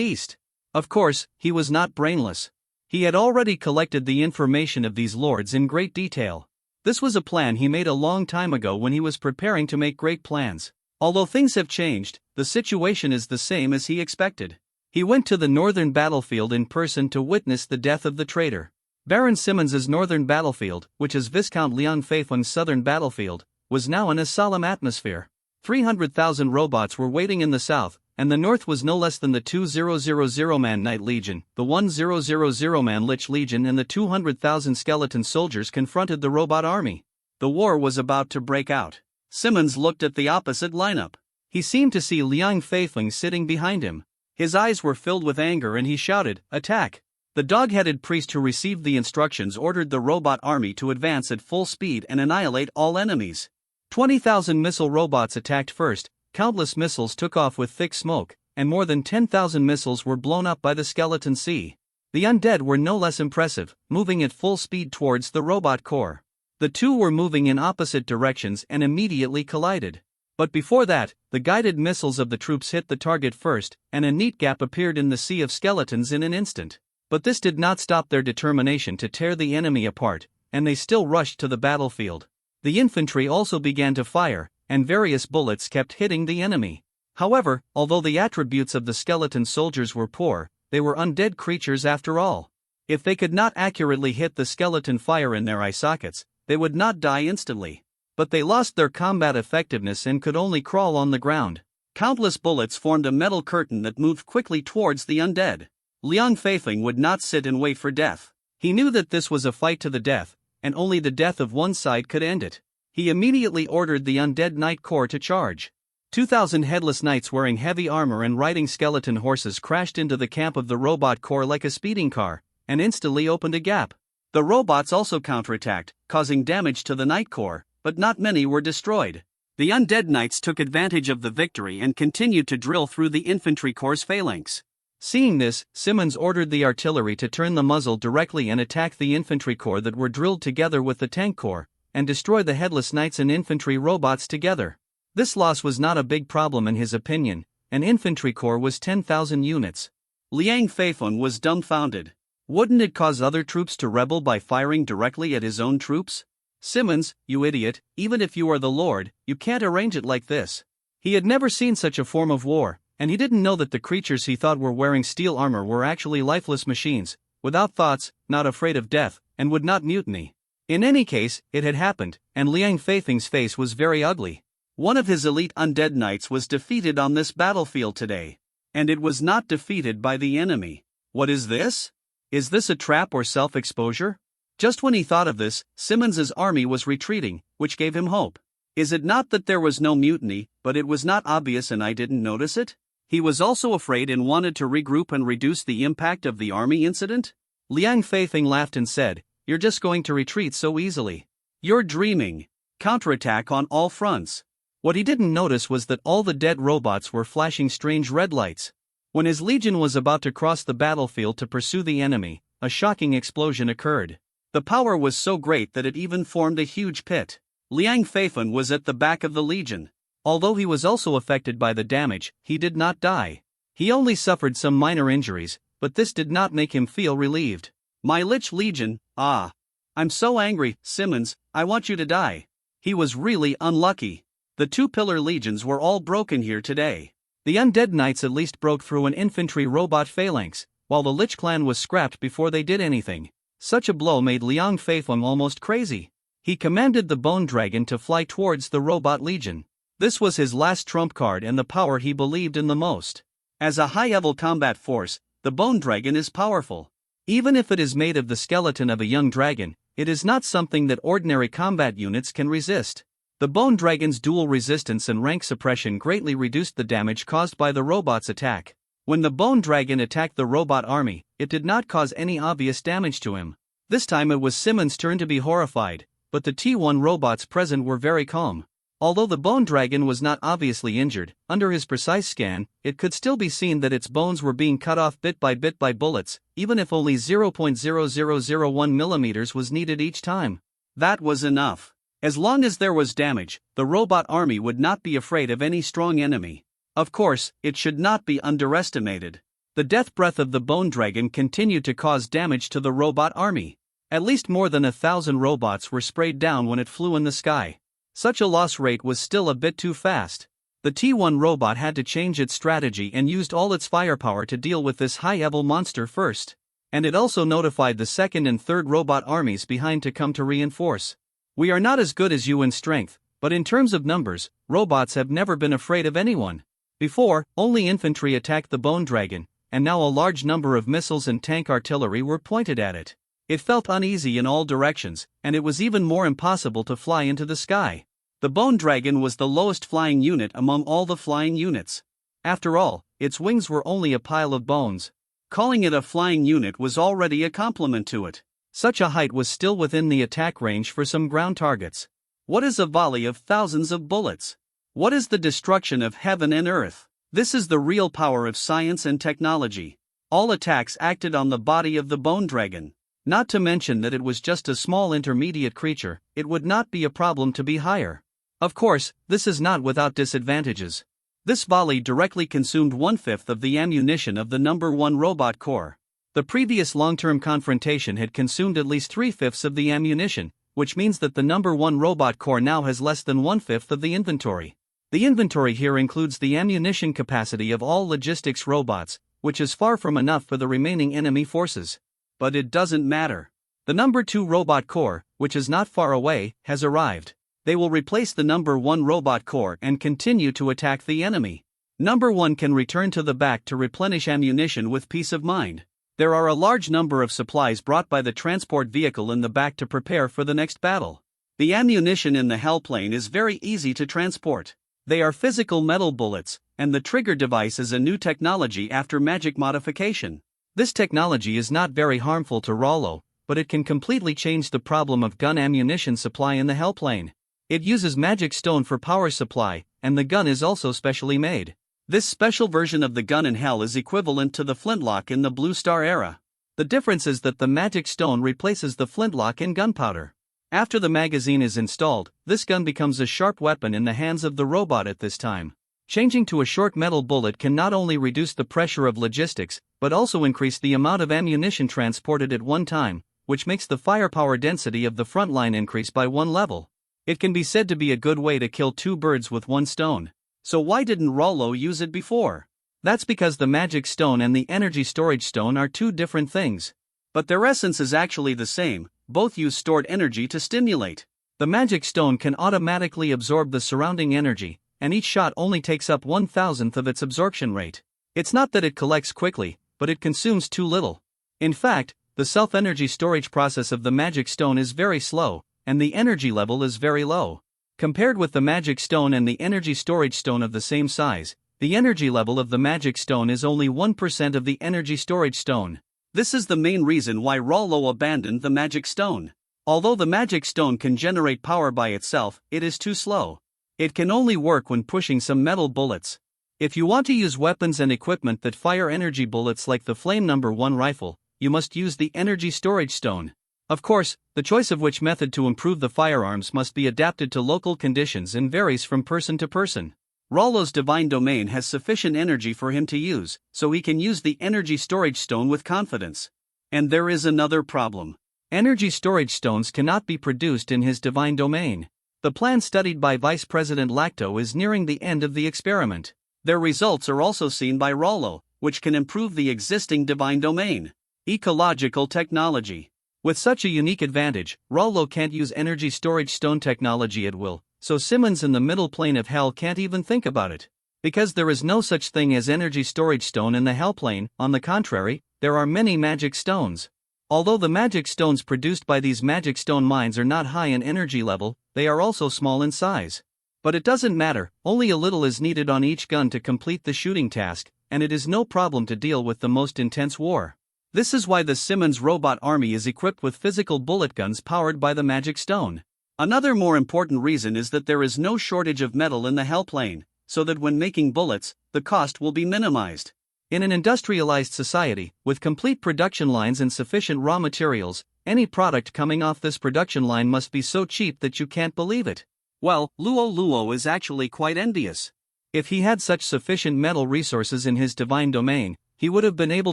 east. Of course, he was not brainless. He had already collected the information of these lords in great detail. This was a plan he made a long time ago when he was preparing to make great plans. Although things have changed, the situation is the same as he expected. He went to the northern battlefield in person to witness the death of the traitor. Baron Simmons's northern battlefield, which is Viscount Liang Feifeng's southern battlefield, was now in a solemn atmosphere. 300,000 robots were waiting in the south, and the north was no less than the 2,000-man Knight Legion, the 1,000-man Lich Legion, and the 200,000 skeleton soldiers confronted the robot army. The war was about to break out. Simmons looked at the opposite lineup. He seemed to see Liang Feifeng sitting behind him. His eyes were filled with anger and he shouted, "Attack!" The dog-headed priest who received the instructions ordered the robot army to advance at full speed and annihilate all enemies. 20,000 missile robots attacked first. Countless missiles took off with thick smoke, and more than 10,000 missiles were blown up by the skeleton sea. The undead were no less impressive, moving at full speed towards the robot core. The two were moving in opposite directions and immediately collided. But before that, the guided missiles of the troops hit the target first, and a neat gap appeared in the sea of skeletons in an instant. But this did not stop their determination to tear the enemy apart, and they still rushed to the battlefield. The infantry also began to fire, and various bullets kept hitting the enemy. However, although the attributes of the skeleton soldiers were poor, they were undead creatures after all. If they could not accurately hit the skeleton fire in their eye sockets, they would not die instantly. But they lost their combat effectiveness and could only crawl on the ground. Countless bullets formed a metal curtain that moved quickly towards the undead. Liang Feifeng would not sit and wait for death. He knew that this was a fight to the death, and only the death of one side could end it. He immediately ordered the undead Knight Corps to charge. 2,000 headless knights wearing heavy armor and riding skeleton horses crashed into the camp of the robot corps like a speeding car, and instantly opened a gap. The robots also counterattacked, causing damage to the Knight Corps, but not many were destroyed. The undead knights took advantage of the victory and continued to drill through the infantry corps' phalanx. Seeing this, Simmons ordered the artillery to turn the muzzle directly and attack the infantry corps that were drilled together with the tank corps, and destroy the headless knights and infantry robots together. This loss was not a big problem in his opinion. An infantry corps was 10,000 units. Liang Feifeng was dumbfounded. Wouldn't it cause other troops to rebel by firing directly at his own troops? Simmons, you idiot, even if you are the Lord, you can't arrange it like this. He had never seen such a form of war, and he didn't know that the creatures he thought were wearing steel armor were actually lifeless machines, without thoughts, not afraid of death, and would not mutiny. In any case, it had happened, and Liang Feifeng's face was very ugly. One of his elite undead knights was defeated on this battlefield today. And it was not defeated by the enemy. What is this? Is this a trap or self-exposure? Just when he thought of this, Simmons's army was retreating, which gave him hope. Is it not that there was no mutiny, but it was not obvious and I didn't notice it? He was also afraid and wanted to regroup and reduce the impact of the army incident? Liang Feifeng laughed and said, "You're just going to retreat so easily. You're dreaming. Counterattack on all fronts." What he didn't notice was that all the dead robots were flashing strange red lights. When his legion was about to cross the battlefield to pursue the enemy, a shocking explosion occurred. The power was so great that it even formed a huge pit. Liang Feifeng was at the back of the legion. Although he was also affected by the damage, he did not die. He only suffered some minor injuries, but this did not make him feel relieved. "My Lich Legion, ah. I'm so angry, Simmons, I want you to die." He was really unlucky. The two pillar legions were all broken here today. The undead knights at least broke through an infantry robot phalanx, while the Lich clan was scrapped before they did anything. Such a blow made Liang Feifeng almost crazy. He commanded the Bone Dragon to fly towards the Robot Legion. This was his last trump card and the power he believed in the most. As a high-level combat force, the Bone Dragon is powerful. Even if it is made of the skeleton of a young dragon, it is not something that ordinary combat units can resist. The Bone Dragon's dual resistance and rank suppression greatly reduced the damage caused by the robot's attack. When the Bone Dragon attacked the robot army, it did not cause any obvious damage to him. This time it was Simmons' turn to be horrified, but the T1 robots present were very calm. Although the Bone Dragon was not obviously injured, under his precise scan, it could still be seen that its bones were being cut off bit by bullets, even if only 0.0001 millimeters was needed each time. That was enough. As long as there was damage, the robot army would not be afraid of any strong enemy. Of course, it should not be underestimated. The death breath of the Bone Dragon continued to cause damage to the robot army. At least more than 1,000 robots were sprayed down when it flew in the sky. Such a loss rate was still a bit too fast. The T1 robot had to change its strategy and used all its firepower to deal with this high-level monster first. And it also notified the second and third robot armies behind to come to reinforce. We are not as good as you in strength, but in terms of numbers, robots have never been afraid of anyone. Before, only infantry attacked the Bone Dragon, and now a large number of missiles and tank artillery were pointed at it. It felt uneasy in all directions, and it was even more impossible to fly into the sky. The Bone Dragon was the lowest flying unit among all the flying units. After all, its wings were only a pile of bones. Calling it a flying unit was already a compliment to it. Such a height was still within the attack range for some ground targets. What is a volley of thousands of bullets? What is the destruction of heaven and earth? This is the real power of science and technology. All attacks acted on the body of the Bone Dragon. Not to mention that it was just a small intermediate creature, it would not be a problem to be higher. Of course, this is not without disadvantages. This volley directly consumed 1/5 of the ammunition of the number 1 robot core. The previous long-term confrontation had consumed at least 3/5 of the ammunition, which means that the number 1 robot core now has less than 1/5 of the inventory. The inventory here includes the ammunition capacity of all logistics robots, which is far from enough for the remaining enemy forces. But it doesn't matter. The number 2 robot core, which is not far away, has arrived. They will replace the number 1 robot core and continue to attack the enemy. Number 1 can return to the back to replenish ammunition with peace of mind. There are a large number of supplies brought by the transport vehicle in the back to prepare for the next battle. The ammunition in the Hellplane is very easy to transport. They are physical metal bullets, and the trigger device is a new technology after magic modification. This technology is not very harmful to Rollo, but it can completely change the problem of gun ammunition supply in the Hellplane. It uses magic stone for power supply, and the gun is also specially made. This special version of the gun in Hell is equivalent to the flintlock in the Blue Star era. The difference is that the magic stone replaces the flintlock in gunpowder. After the magazine is installed, this gun becomes a sharp weapon in the hands of the robot at this time. Changing to a short metal bullet can not only reduce the pressure of logistics, but also increase the amount of ammunition transported at one time, which makes the firepower density of the front line increase by 1 level. It can be said to be a good way to kill 2 birds with 1 stone. So why didn't Rollo use it before? That's because the magic stone and the energy storage stone are 2 different things. But their essence is actually the same, both use stored energy to stimulate. The magic stone can automatically absorb the surrounding energy, and each shot only takes up 1/1000th of its absorption rate. It's not that it collects quickly, but it consumes too little. In fact, the self-energy storage process of the magic stone is very slow, and the energy level is very low. Compared with the magic stone and the energy storage stone of the same size, the energy level of the magic stone is only 1% of the energy storage stone. This is the main reason why Rollo abandoned the magic stone. Although the magic stone can generate power by itself, it is too slow. It can only work when pushing some metal bullets. If you want to use weapons and equipment that fire energy bullets like the Flame No. 1 rifle, you must use the energy storage stone. Of course, the choice of which method to improve the firearms must be adapted to local conditions and varies from person to person. Rollo's divine domain has sufficient energy for him to use, so he can use the energy storage stone with confidence. And there is another problem. Energy storage stones cannot be produced in his divine domain. The plan studied by Vice President Lacto is nearing the end of the experiment. Their results are also seen by Rollo, which can improve the existing divine domain. Ecological technology. With such a unique advantage, Rollo can't use energy storage stone technology at will, so Simmons in the middle plane of Hell can't even think about it. Because there is no such thing as energy storage stone in the Hell plane, on the contrary, there are many magic stones. Although the magic stones produced by these magic stone mines are not high in energy level, they are also small in size. But it doesn't matter, only a little is needed on each gun to complete the shooting task, and it is no problem to deal with the most intense war. This is why the Simmons robot army is equipped with physical bullet guns powered by the magic stone. Another more important reason is that there is no shortage of metal in the Hell plane, so that when making bullets, the cost will be minimized. In an industrialized society, with complete production lines and sufficient raw materials, any product coming off this production line must be so cheap that you can't believe it. Well, Luo Luo is actually quite envious. If he had such sufficient metal resources in his divine domain, he would have been able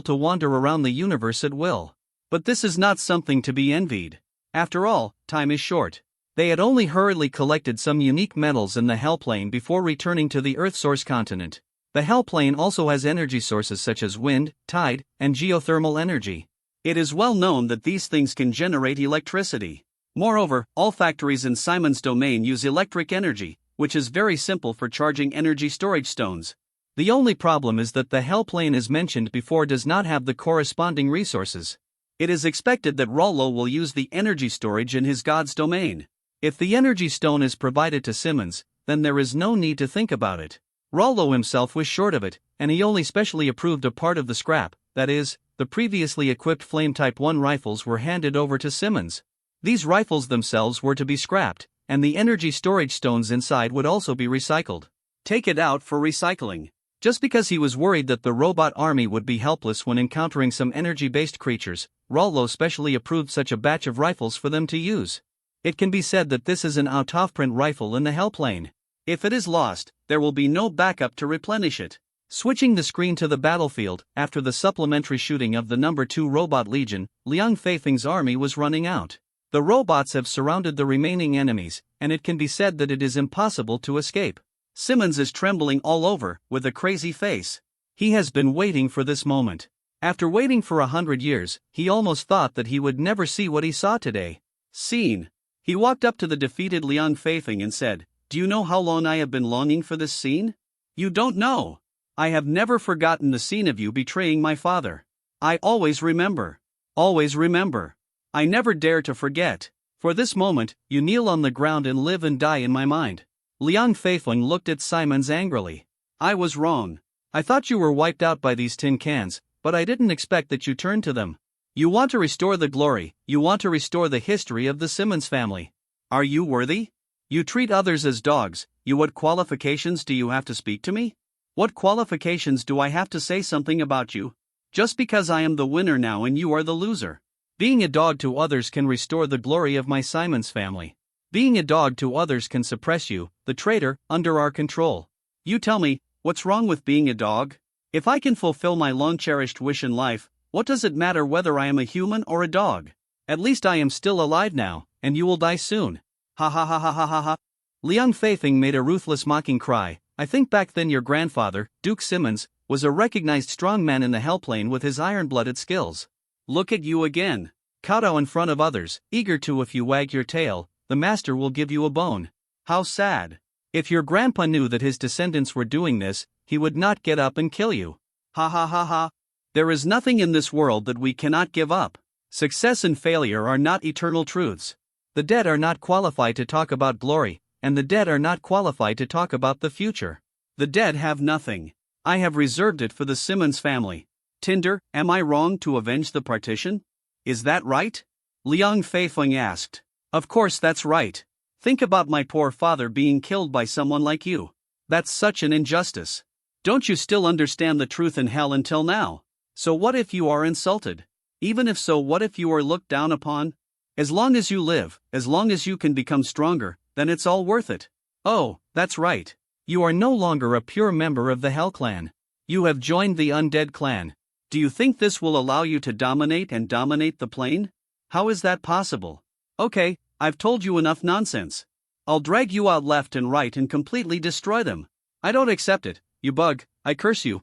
to wander around the universe at will. But this is not something to be envied. After all, time is short. They had only hurriedly collected some unique metals in the Hell plane before returning to the Earth source continent. The Hell plane also has energy sources such as wind, tide, and geothermal energy. It is well known that these things can generate electricity. Moreover, all factories in Simon's domain use electric energy, which is very simple for charging energy storage stones. The only problem is that the Hell plane as mentioned before does not have the corresponding resources. It is expected that Rollo will use the energy storage in his god's domain. If the energy stone is provided to Simmons, then there is no need to think about it. Rollo himself was short of it, and he only specially approved a part of the scrap, that is, the previously equipped Flame Type 1 rifles were handed over to Simmons. These rifles themselves were to be scrapped, and the energy storage stones inside would also be recycled. Take it out for recycling. Just because he was worried that the robot army would be helpless when encountering some energy-based creatures, Rollo specially approved such a batch of rifles for them to use. It can be said that this is an out-of-print rifle in the Hell plane. If it is lost, there will be no backup to replenish it. Switching the screen to the battlefield, after the supplementary shooting of the No. 2 Robot Legion, Liang Feifeng's army was running out. The robots have surrounded the remaining enemies, and it can be said that it is impossible to escape. Simmons is trembling all over, with a crazy face. He has been waiting for this moment. After waiting for 100 years, he almost thought that he would never see what he saw today. Scene. He walked up to the defeated Liang Feifeng and said, "Do you know how long I have been longing for this scene? You don't know. I have never forgotten the scene of you betraying my father. I always remember. Always remember. I never dare to forget. For this moment, you kneel on the ground and live and die in my mind." Liang Feifeng looked at Simmons angrily. "I was wrong. I thought you were wiped out by these tin cans, but I didn't expect that you turned to them. You want to restore the glory, you want to restore the history of the Simmons family. Are you worthy? You treat others as dogs. What qualifications do you have to speak to me? What qualifications do I have to say something about you? Just because I am the winner now and you are the loser. Being a dog to others can restore the glory of my Simmons family. Being a dog to others can suppress you, the traitor, under our control. You tell me, what's wrong with being a dog? If I can fulfill my long-cherished wish in life, what does it matter whether I am a human or a dog? At least I am still alive now, and you will die soon. Ha ha ha ha ha ha ha." Liang Feifeng made a ruthless mocking cry. "I think back then your grandfather, Duke Simmons, was a recognized strongman in the Hell plane with his iron-blooded skills. Look at you again. Kowtow in front of others, eager to if you wag your tail, the master will give you a bone. How sad. If your grandpa knew that his descendants were doing this, he would not get up and kill you. Ha ha ha ha. There is nothing in this world that we cannot give up. Success and failure are not eternal truths. The dead are not qualified to talk about glory, and the dead are not qualified to talk about the future. The dead have nothing. I have reserved it for the Simmons family. Tinder, am I wrong to avenge the partition? Is that right?" Liang Feifeng asked. "Of course that's right. Think about my poor father being killed by someone like you. That's such an injustice. Don't you still understand the truth in Hell until now? So what if you are insulted? Even if so, what if you are looked down upon? As long as you live, as long as you can become stronger, then it's all worth it. Oh, that's right. You are no longer a pure member of the Hell clan. You have joined the Undead clan. Do you think this will allow you to dominate the plane? How is that possible? Okay, I've told you enough nonsense. I'll drag you out left and right and completely destroy them. I don't accept it, you bug. I curse you,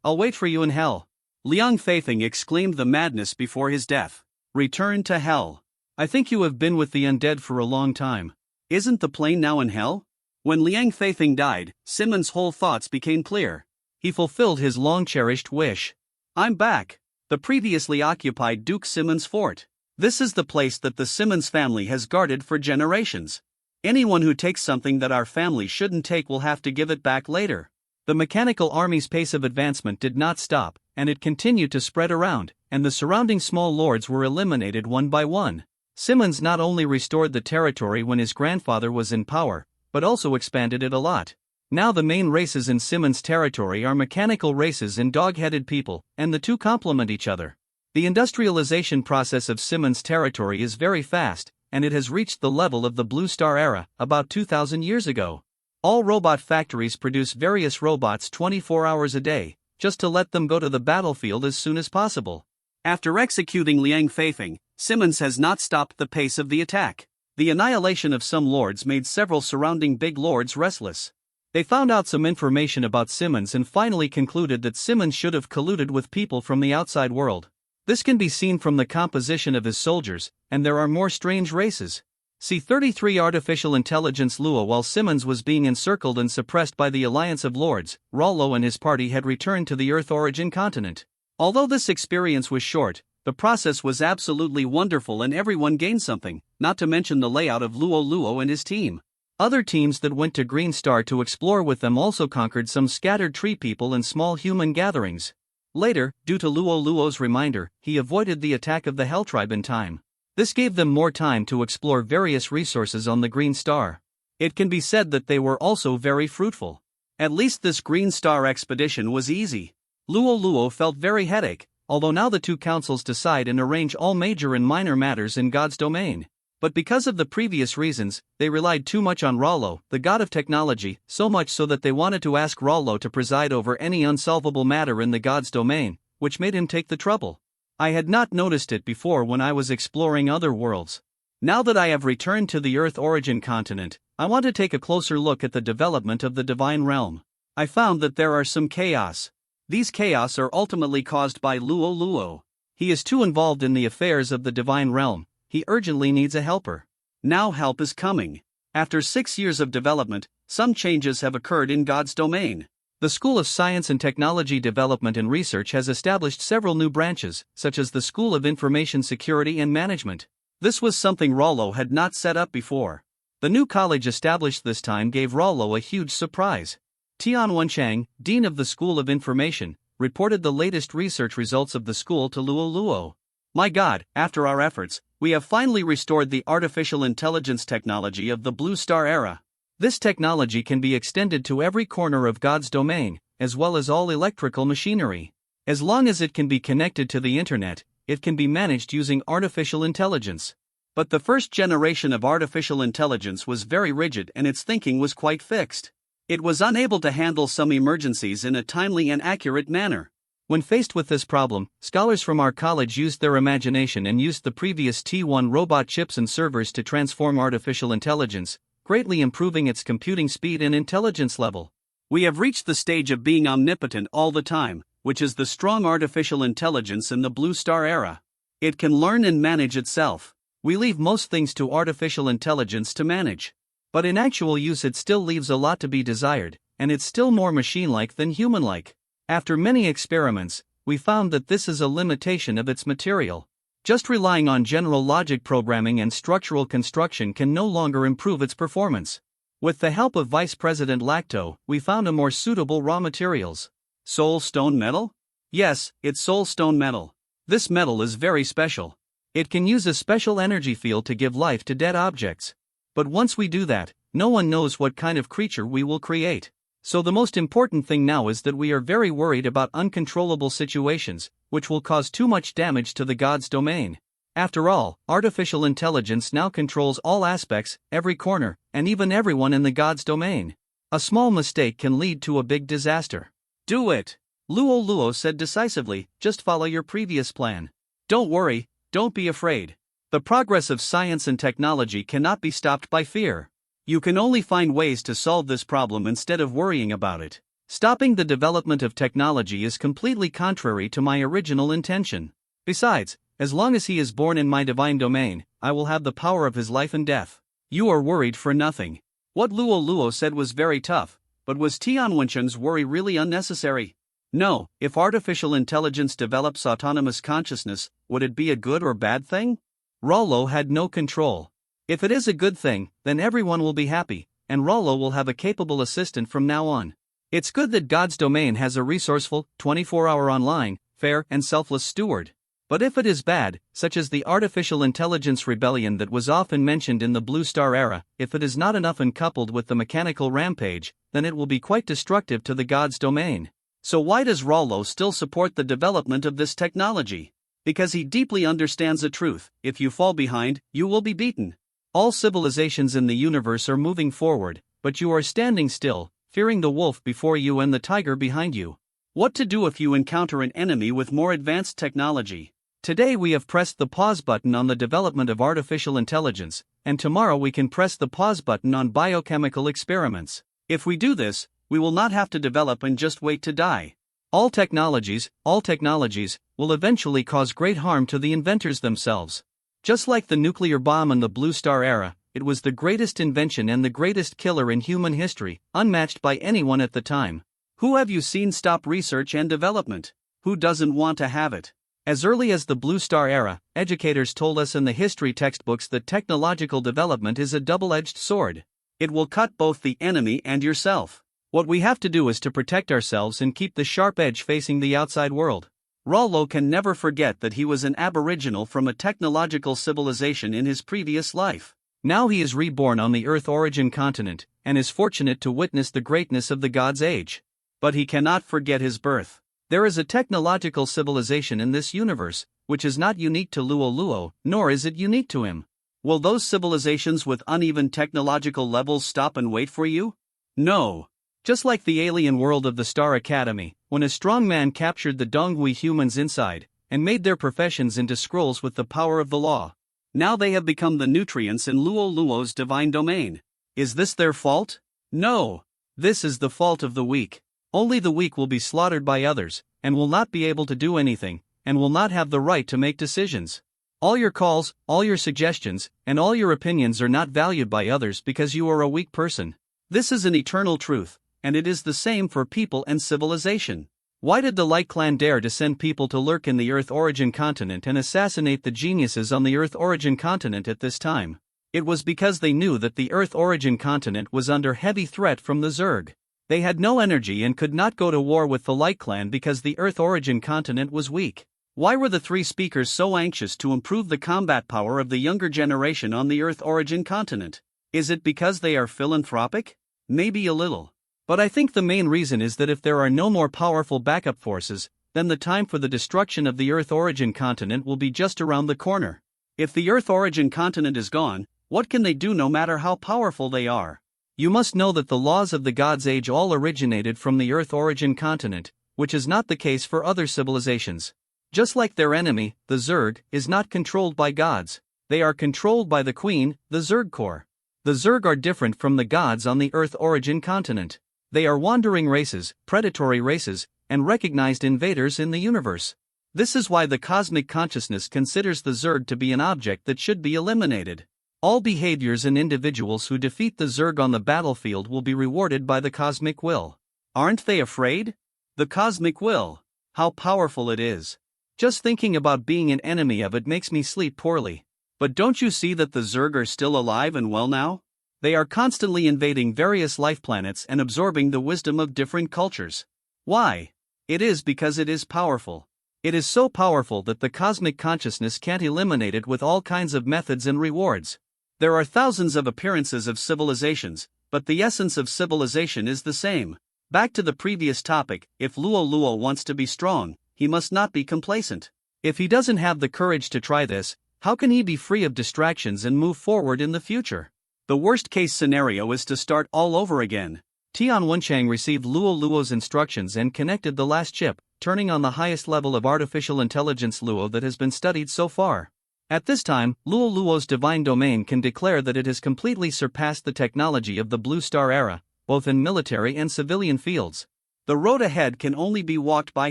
I'll wait for you in Hell." Liang Feifeng exclaimed the madness before his death. Return to hell. I think you have been with the undead for a long time. Isn't the plane now in hell? When Liang Feifeng died, Simmons' whole thoughts became clear. He fulfilled his long-cherished wish. I'm back. The previously occupied Duke Simmons Fort. This is the place that the Simmons family has guarded for generations. Anyone who takes something that our family shouldn't take will have to give it back later. The mechanical army's pace of advancement did not stop, and it continued to spread around, and the surrounding small lords were eliminated one by one. Simmons not only restored the territory when his grandfather was in power, but also expanded it a lot. Now the main races in Simmons' territory are mechanical races and dog-headed people, and the two complement each other. The industrialization process of Simmons' territory is very fast, and it has reached the level of the Blue Star era, about 2,000 years ago. All robot factories produce various robots 24 hours a day, just to let them go to the battlefield as soon as possible. After executing Liang Feifeng, Simmons has not stopped the pace of the attack. The annihilation of some lords made several surrounding big lords restless. They found out some information about Simmons and finally concluded that Simmons should have colluded with people from the outside world. This can be seen from the composition of his soldiers, and there are more strange races. C-33 Artificial Intelligence Lua. While Simmons was being encircled and suppressed by the Alliance of Lords, Rollo and his party had returned to the Earth origin continent. Although this experience was short, the process was absolutely wonderful and everyone gained something, not to mention the layout of Luo Luo and his team. Other teams that went to Green Star to explore with them also conquered some scattered tree people and small human gatherings. Later, due to Luo Luo's reminder, he avoided the attack of the Hell Tribe in time. This gave them more time to explore various resources on the Green Star. It can be said that they were also very fruitful. At least this Green Star expedition was easy. Luo Luo felt very headache, although now the two councils decide and arrange all major and minor matters in God's domain. But because of the previous reasons, they relied too much on Rollo, the god of technology, so much so that they wanted to ask Rollo to preside over any unsolvable matter in the god's domain, which made him take the trouble. I had not noticed it before when I was exploring other worlds. Now that I have returned to the Earth origin continent, I want to take a closer look at the development of the divine realm. I found that there are some chaos. These chaos are ultimately caused by Luo Luo. He is too involved in the affairs of the divine realm. He urgently needs a helper. Now help is coming. After 6 years of development, some changes have occurred in God's domain. The School of Science and Technology Development and Research has established several new branches, such as the School of Information Security and Management. This was something Rollo had not set up before. The new college established this time gave Rollo a huge surprise. Tian Wenchang, Dean of the School of Information, reported the latest research results of the school to Luo Luo. My God, after our efforts, we have finally restored the artificial intelligence technology of the Blue Star era. This technology can be extended to every corner of God's domain, as well as all electrical machinery. As long as it can be connected to the internet, it can be managed using artificial intelligence. But the first generation of artificial intelligence was very rigid and its thinking was quite fixed. It was unable to handle some emergencies in a timely and accurate manner. When faced with this problem, scholars from our college used their imagination and used the previous T1 robot chips and servers to transform artificial intelligence, greatly improving its computing speed and intelligence level. We have reached the stage of being omnipotent all the time, which is the strong artificial intelligence in the Blue Star era. It can learn and manage itself. We leave most things to artificial intelligence to manage. But in actual use it still leaves a lot to be desired, and it's still more machine-like than human-like. After many experiments, we found that this is a limitation of its material. Just relying on general logic programming and structural construction can no longer improve its performance. With the help of Vice President Lacto, we found a more suitable raw materials. Soul stone metal? Yes, it's soul stone metal. This metal is very special. It can use a special energy field to give life to dead objects. But once we do that, no one knows what kind of creature we will create. So the most important thing now is that we are very worried about uncontrollable situations, which will cause too much damage to the God's domain. After all, artificial intelligence now controls all aspects, every corner, and even everyone in the God's domain. A small mistake can lead to a big disaster. Do it! Luo Luo said decisively, just follow your previous plan. Don't worry, don't be afraid. The progress of science and technology cannot be stopped by fear. You can only find ways to solve this problem instead of worrying about it. Stopping the development of technology is completely contrary to my original intention. Besides, As long as he is born in my divine domain, I will have the power of his life and death. You are worried for nothing. What Luo Luo said was very tough, but was Tian Wencheng's worry really unnecessary? No, if artificial intelligence develops autonomous consciousness, would it be a good or bad thing? Rollo had no control. If it is a good thing, then everyone will be happy, and Rollo will have a capable assistant from now on. It's good that God's domain has a resourceful, 24-hour online, fair and selfless steward. But if it is bad, such as the artificial intelligence rebellion that was often mentioned in the Blue Star era, if it is not enough and coupled with the mechanical rampage, then it will be quite destructive to the God's domain. So why does Rollo still support the development of this technology? Because he deeply understands the truth: if you fall behind, you will be beaten. All civilizations in the universe are moving forward, but you are standing still, fearing the wolf before you and the tiger behind you. What to do if you encounter an enemy with more advanced technology? Today we have pressed the pause button on the development of artificial intelligence, and tomorrow we can press the pause button on biochemical experiments. If we do this, we will not have to develop and just wait to die. All technologies will eventually cause great harm to the inventors themselves. Just like the nuclear bomb in the Blue Star era, it was the greatest invention and the greatest killer in human history, unmatched by anyone at the time. Who have you seen stop research and development? Who doesn't want to have it? As early as the Blue Star era, educators told us in the history textbooks that technological development is a double-edged sword. It will cut both the enemy and yourself. What we have to do is to protect ourselves and keep the sharp edge facing the outside world. Rollo can never forget that he was an aboriginal from a technological civilization in his previous life. Now he is reborn on the Earth origin continent, and is fortunate to witness the greatness of the God's age. But he cannot forget his birth. There is a technological civilization in this universe, which is not unique to Luo Luo, nor is it unique to him. Will those civilizations with uneven technological levels stop and wait for you? No. Just like the alien world of the Star Academy, when a strong man captured the Donghui humans inside, and made their professions into scrolls with the power of the law. Now they have become the nutrients in Luo Luo's divine domain. Is this their fault? No. This is the fault of the weak. Only the weak will be slaughtered by others, and will not be able to do anything, and will not have the right to make decisions. All your calls, all your suggestions, and all your opinions are not valued by others because you are a weak person. This is an eternal truth, and it is the same for people and civilization. Why did the Light Clan dare to send people to lurk in the Earth origin continent and assassinate the geniuses on the Earth origin continent at this time? It was because they knew that the Earth origin continent was under heavy threat from the Zerg. They had no energy and could not go to war with the Light Clan because the Earth origin continent was weak. Why were the three speakers so anxious to improve the combat power of the younger generation on the Earth origin continent? Is it because they are philanthropic? Maybe a little. But I think the main reason is that if there are no more powerful backup forces, then the time for the destruction of the Earth origin continent will be just around the corner. If the Earth origin continent is gone, what can they do no matter how powerful they are? You must know that the laws of the God's age all originated from the Earth origin continent, which is not the case for other civilizations. Just like their enemy, the Zerg, is not controlled by gods. They are controlled by the Queen, the Zerg core. The Zerg are different from the gods on the Earth origin continent. They are wandering races, predatory races, and recognized invaders in the universe. This is why the cosmic consciousness considers the Zerg to be an object that should be eliminated. All behaviors and individuals who defeat the Zerg on the battlefield will be rewarded by the cosmic will. Aren't they afraid? The cosmic will. How powerful it is. Just thinking about being an enemy of it makes me sleep poorly. But don't you see that the Zerg are still alive and well now? They are constantly invading various life planets and absorbing the wisdom of different cultures. Why? It is because it is powerful. It is so powerful that the cosmic consciousness can't eliminate it with all kinds of methods and rewards. There are thousands of appearances of civilizations, but the essence of civilization is the same. Back to the previous topic, if Luo Luo wants to be strong, he must not be complacent. If he doesn't have the courage to try this, how can he be free of distractions and move forward in the future? The worst-case scenario is to start all over again. Tian Wencheng received Luo Luo's instructions and connected the last chip, turning on the highest level of artificial intelligence Luo that has been studied so far. At this time, Luo Luo's divine domain can declare that it has completely surpassed the technology of the Blue Star era, both in military and civilian fields. The road ahead can only be walked by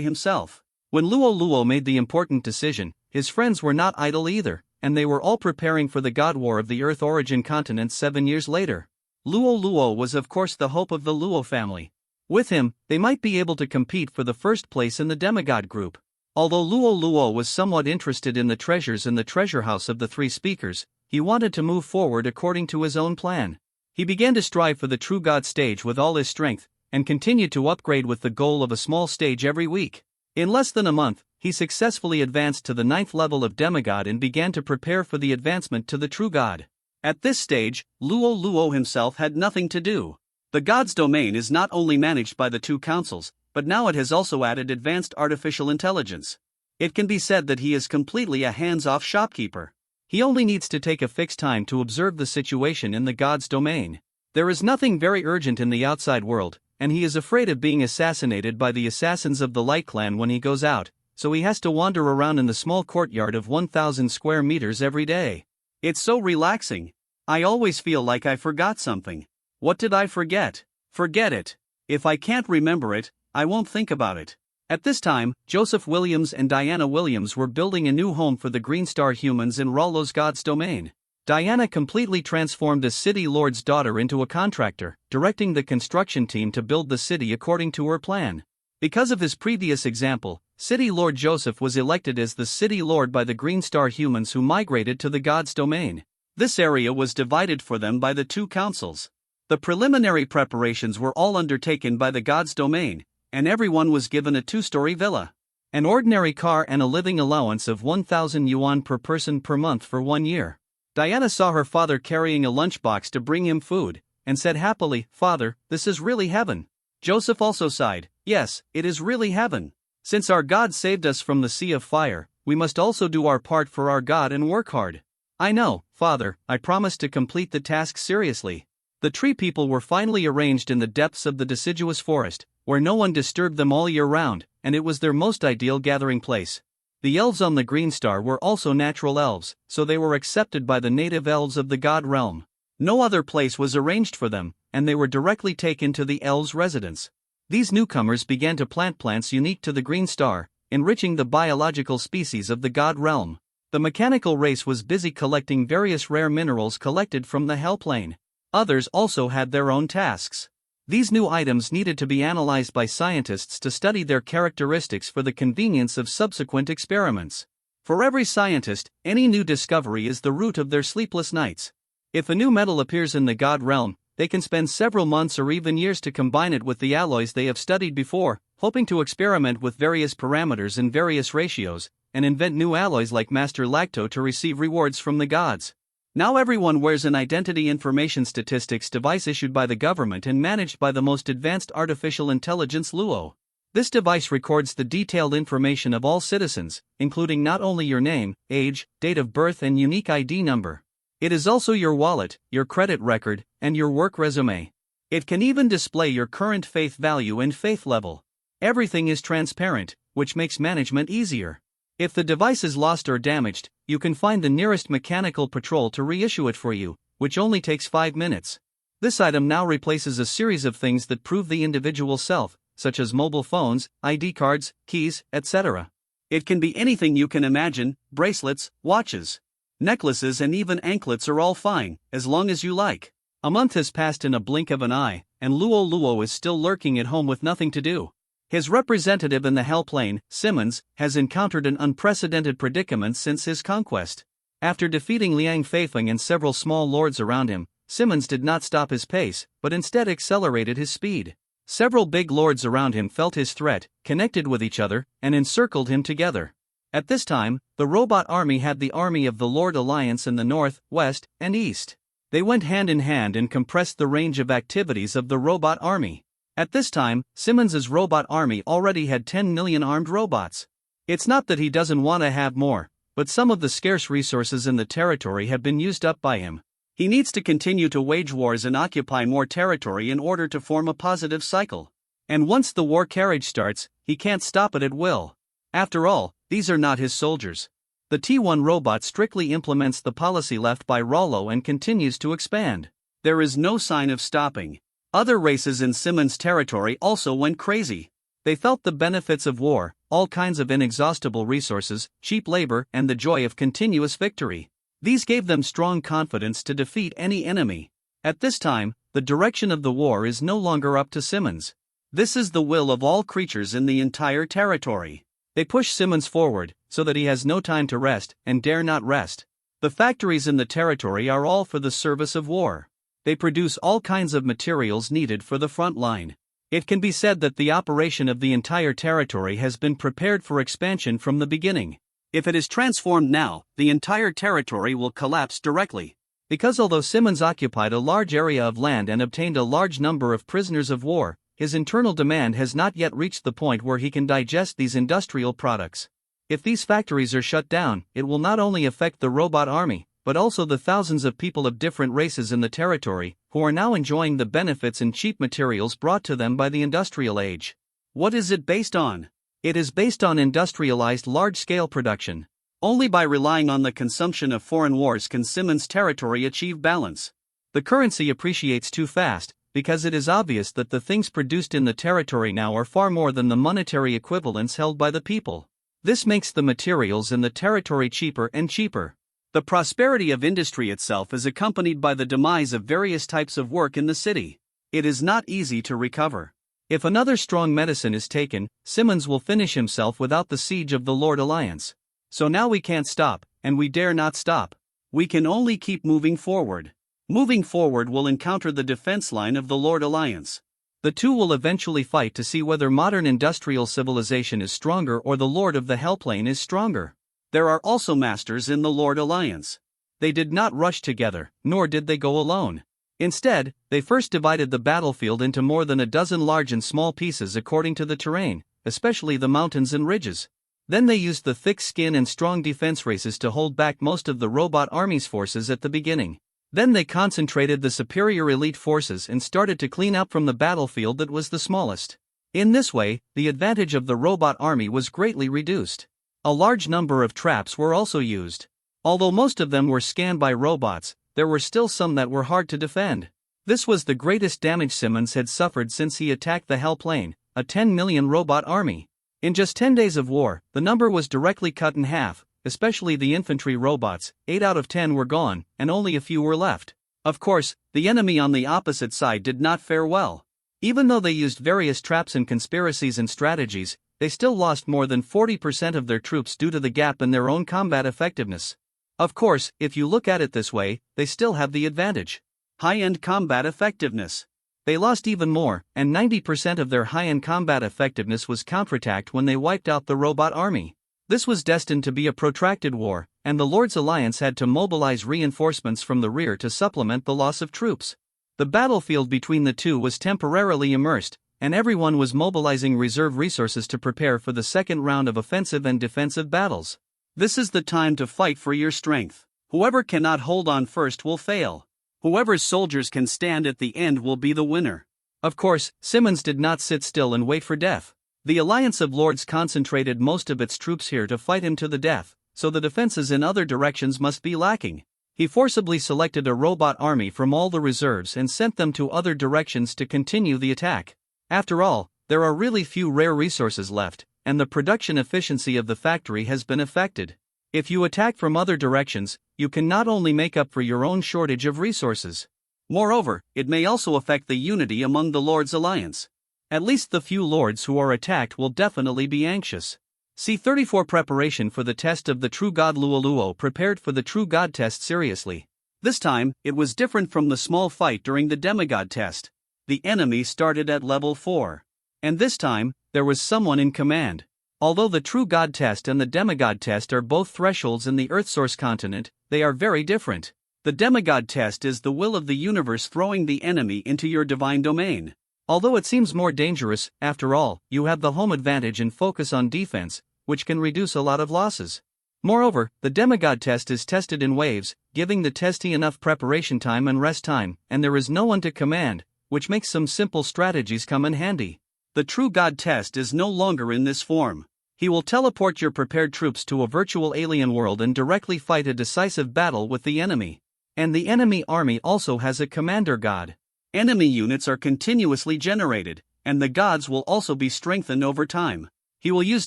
himself. When Luo Luo made the important decision, his friends were not idle either, and they were all preparing for the God War of the Earth Origin continent 7 years later. Luo Luo was of course the hope of the Luo family. With him, they might be able to compete for the first place in the demigod group. Although Luo Luo was somewhat interested in the treasures in the treasure house of the three speakers, he wanted to move forward according to his own plan. He began to strive for the true God stage with all his strength, and continued to upgrade with the goal of a small stage every week. In less than a month, he successfully advanced to the 9th level of demigod and began to prepare for the advancement to the true God. At this stage, Luo Luo himself had nothing to do. The God's domain is not only managed by the two councils, but now it has also added advanced artificial intelligence. It can be said that he is completely a hands-off shopkeeper. He only needs to take a fixed time to observe the situation in the God's domain. There is nothing very urgent in the outside world, and he is afraid of being assassinated by the assassins of the Light Clan when he goes out, so he has to wander around in the small courtyard of 1,000 square meters every day. It's so relaxing. I always feel like I forgot something. What did I forget? Forget it. If I can't remember it, I won't think about it. At this time, Joseph Williams and Diana Williams were building a new home for the Green Star humans in Rollo's God's domain. Diana completely transformed the city lord's daughter into a contractor, directing the construction team to build the city according to her plan. Because of his previous example, City Lord Joseph was elected as the city lord by the Green Star humans who migrated to the God's domain. This area was divided for them by the two councils. The preliminary preparations were all undertaken by the God's domain, and everyone was given a 2-story villa, an ordinary car and a living allowance of 1,000 yuan per person per month for 1 year. Diana saw her father carrying a lunchbox to bring him food, and said happily, "Father, this is really heaven." Joseph also sighed, "Yes, it is really heaven. Since our God saved us from the sea of fire, we must also do our part for our God and work hard." "I know, Father, I promise to complete the task seriously." The tree people were finally arranged in the depths of the deciduous forest, where no one disturbed them all year round, and it was their most ideal gathering place. The elves on the Green Star were also natural elves, so they were accepted by the native elves of the God realm. No other place was arranged for them, and they were directly taken to the elves' residence. These newcomers began to plant plants unique to the Green Star, enriching the biological species of the God realm. The mechanical race was busy collecting various rare minerals collected from the Hell Plane. Others also had their own tasks. These new items needed to be analyzed by scientists to study their characteristics for the convenience of subsequent experiments. For every scientist, any new discovery is the root of their sleepless nights. If a new metal appears in the God realm, they can spend several months or even years to combine it with the alloys they have studied before, hoping to experiment with various parameters and various ratios, and invent new alloys like Master Lacto to receive rewards from the gods. Now everyone wears an identity information statistics device issued by the government and managed by the most advanced artificial intelligence Luo. This device records the detailed information of all citizens, including not only your name, age, date of birth and unique ID number. It is also your wallet, your credit record, and your work resume. It can even display your current faith value and faith level. Everything is transparent, which makes management easier. If the device is lost or damaged, you can find the nearest mechanical patrol to reissue it for you, which only takes 5 minutes. This item now replaces a series of things that prove the individual self, such as mobile phones, ID cards, keys, etc. It can be anything you can imagine: bracelets, watches, necklaces and even anklets are all fine, as long as you like. A month has passed in a blink of an eye, and Luo Luo is still lurking at home with nothing to do. His representative in the Hell Plane, Simmons, has encountered an unprecedented predicament since his conquest. After defeating Liang Feifeng and several small lords around him, Simmons did not stop his pace, but instead accelerated his speed. Several big lords around him felt his threat, connected with each other, and encircled him together. At this time, the robot army had the army of the Lord Alliance in the north, west, and east. They went hand in hand and compressed the range of activities of the robot army. At this time, Simmons's robot army already had 10 million armed robots. It's not that he doesn't want to have more, but some of the scarce resources in the territory have been used up by him. He needs to continue to wage wars and occupy more territory in order to form a positive cycle. And once the war carriage starts, he can't stop it at will. After all, these are not his soldiers. The T1 robot strictly implements the policy left by Rollo and continues to expand. There is no sign of stopping. Other races in Simmons' territory also went crazy. They felt the benefits of war, all kinds of inexhaustible resources, cheap labor, and the joy of continuous victory. These gave them strong confidence to defeat any enemy. At this time, the direction of the war is no longer up to Simmons. This is the will of all creatures in the entire territory. They push Simmons forward, so that he has no time to rest, and dare not rest. The factories in the territory are all for the service of war. They produce all kinds of materials needed for the front line. It can be said that the operation of the entire territory has been prepared for expansion from the beginning. If it is transformed now, the entire territory will collapse directly. Because although Simmons occupied a large area of land and obtained a large number of prisoners of war, his internal demand has not yet reached the point where he can digest these industrial products. If these factories are shut down, it will not only affect the robot army, but also the thousands of people of different races in the territory, who are now enjoying the benefits and cheap materials brought to them by the industrial age. What is it based on? It is based on industrialized large-scale production. Only by relying on the consumption of foreign wars can Simmons' territory achieve balance. The currency appreciates too fast, because it is obvious that the things produced in the territory now are far more than the monetary equivalents held by the people. This makes the materials in the territory cheaper and cheaper. The prosperity of industry itself is accompanied by the demise of various types of work in the city. It is not easy to recover. If another strong medicine is taken, Simmons will finish himself without the siege of the Lord Alliance. So now we can't stop, and we dare not stop. We can only keep moving forward. Moving forward will encounter the defense line of the Lord Alliance. The two will eventually fight to see whether modern industrial civilization is stronger or the Lord of the Hellplane is stronger. There are also masters in the Lord Alliance. They did not rush together, nor did they go alone. Instead, they first divided the battlefield into more than a dozen large and small pieces according to the terrain, especially the mountains and ridges. Then they used the thick skin and strong defense races to hold back most of the robot army's forces at the beginning. Then they concentrated the superior elite forces and started to clean up from the battlefield that was the smallest. In this way, the advantage of the robot army was greatly reduced. A large number of traps were also used. Although most of them were scanned by robots, there were still some that were hard to defend. This was the greatest damage Simmons had suffered since he attacked the Hellplane, a 10 million robot army. In just 10 days of war, the number was directly cut in half. Especially the infantry robots, 8 out of 10 were gone, and only a few were left. Of course, the enemy on the opposite side did not fare well. Even though they used various traps and conspiracies and strategies, they still lost more than 40% of their troops due to the gap in their own combat effectiveness. Of course, if you look at it this way, they still have the advantage. High-end combat effectiveness. They lost even more, and 90% of their high-end combat effectiveness was counterattacked when they wiped out the robot army. This was destined to be a protracted war, and the Lord's Alliance had to mobilize reinforcements from the rear to supplement the loss of troops. The battlefield between the two was temporarily immersed, and everyone was mobilizing reserve resources to prepare for the second round of offensive and defensive battles. This is the time to fight for your strength. Whoever cannot hold on first will fail. Whoever's soldiers can stand at the end will be the winner. Of course, Simmons did not sit still and wait for death. The Alliance of Lords concentrated most of its troops here to fight him to the death, so the defenses in other directions must be lacking. He forcibly selected a robot army from all the reserves and sent them to other directions to continue the attack. After all, there are really few rare resources left, and the production efficiency of the factory has been affected. If you attack from other directions, you can not only make up for your own shortage of resources. Moreover, it may also affect the unity among the Lords' Alliance. At least the few lords who are attacked will definitely be anxious. See 34 Preparation for the test of the true god. Luo prepared for the true god test seriously. This time, it was different from the small fight during the demigod test. The enemy started at level 4. And this time, there was someone in command. Although the true god test and the demigod test are both thresholds in the Earthsource continent, they are very different. The demigod test is the will of the universe throwing the enemy into your divine domain. Although it seems more dangerous, after all, you have the home advantage and focus on defense, which can reduce a lot of losses. Moreover, the demigod test is tested in waves, giving the testee enough preparation time and rest time, and there is no one to command, which makes some simple strategies come in handy. The true god test is no longer in this form. He will teleport your prepared troops to a virtual alien world and directly fight a decisive battle with the enemy. And the enemy army also has a commander god. Enemy units are continuously generated, and the gods will also be strengthened over time. He will use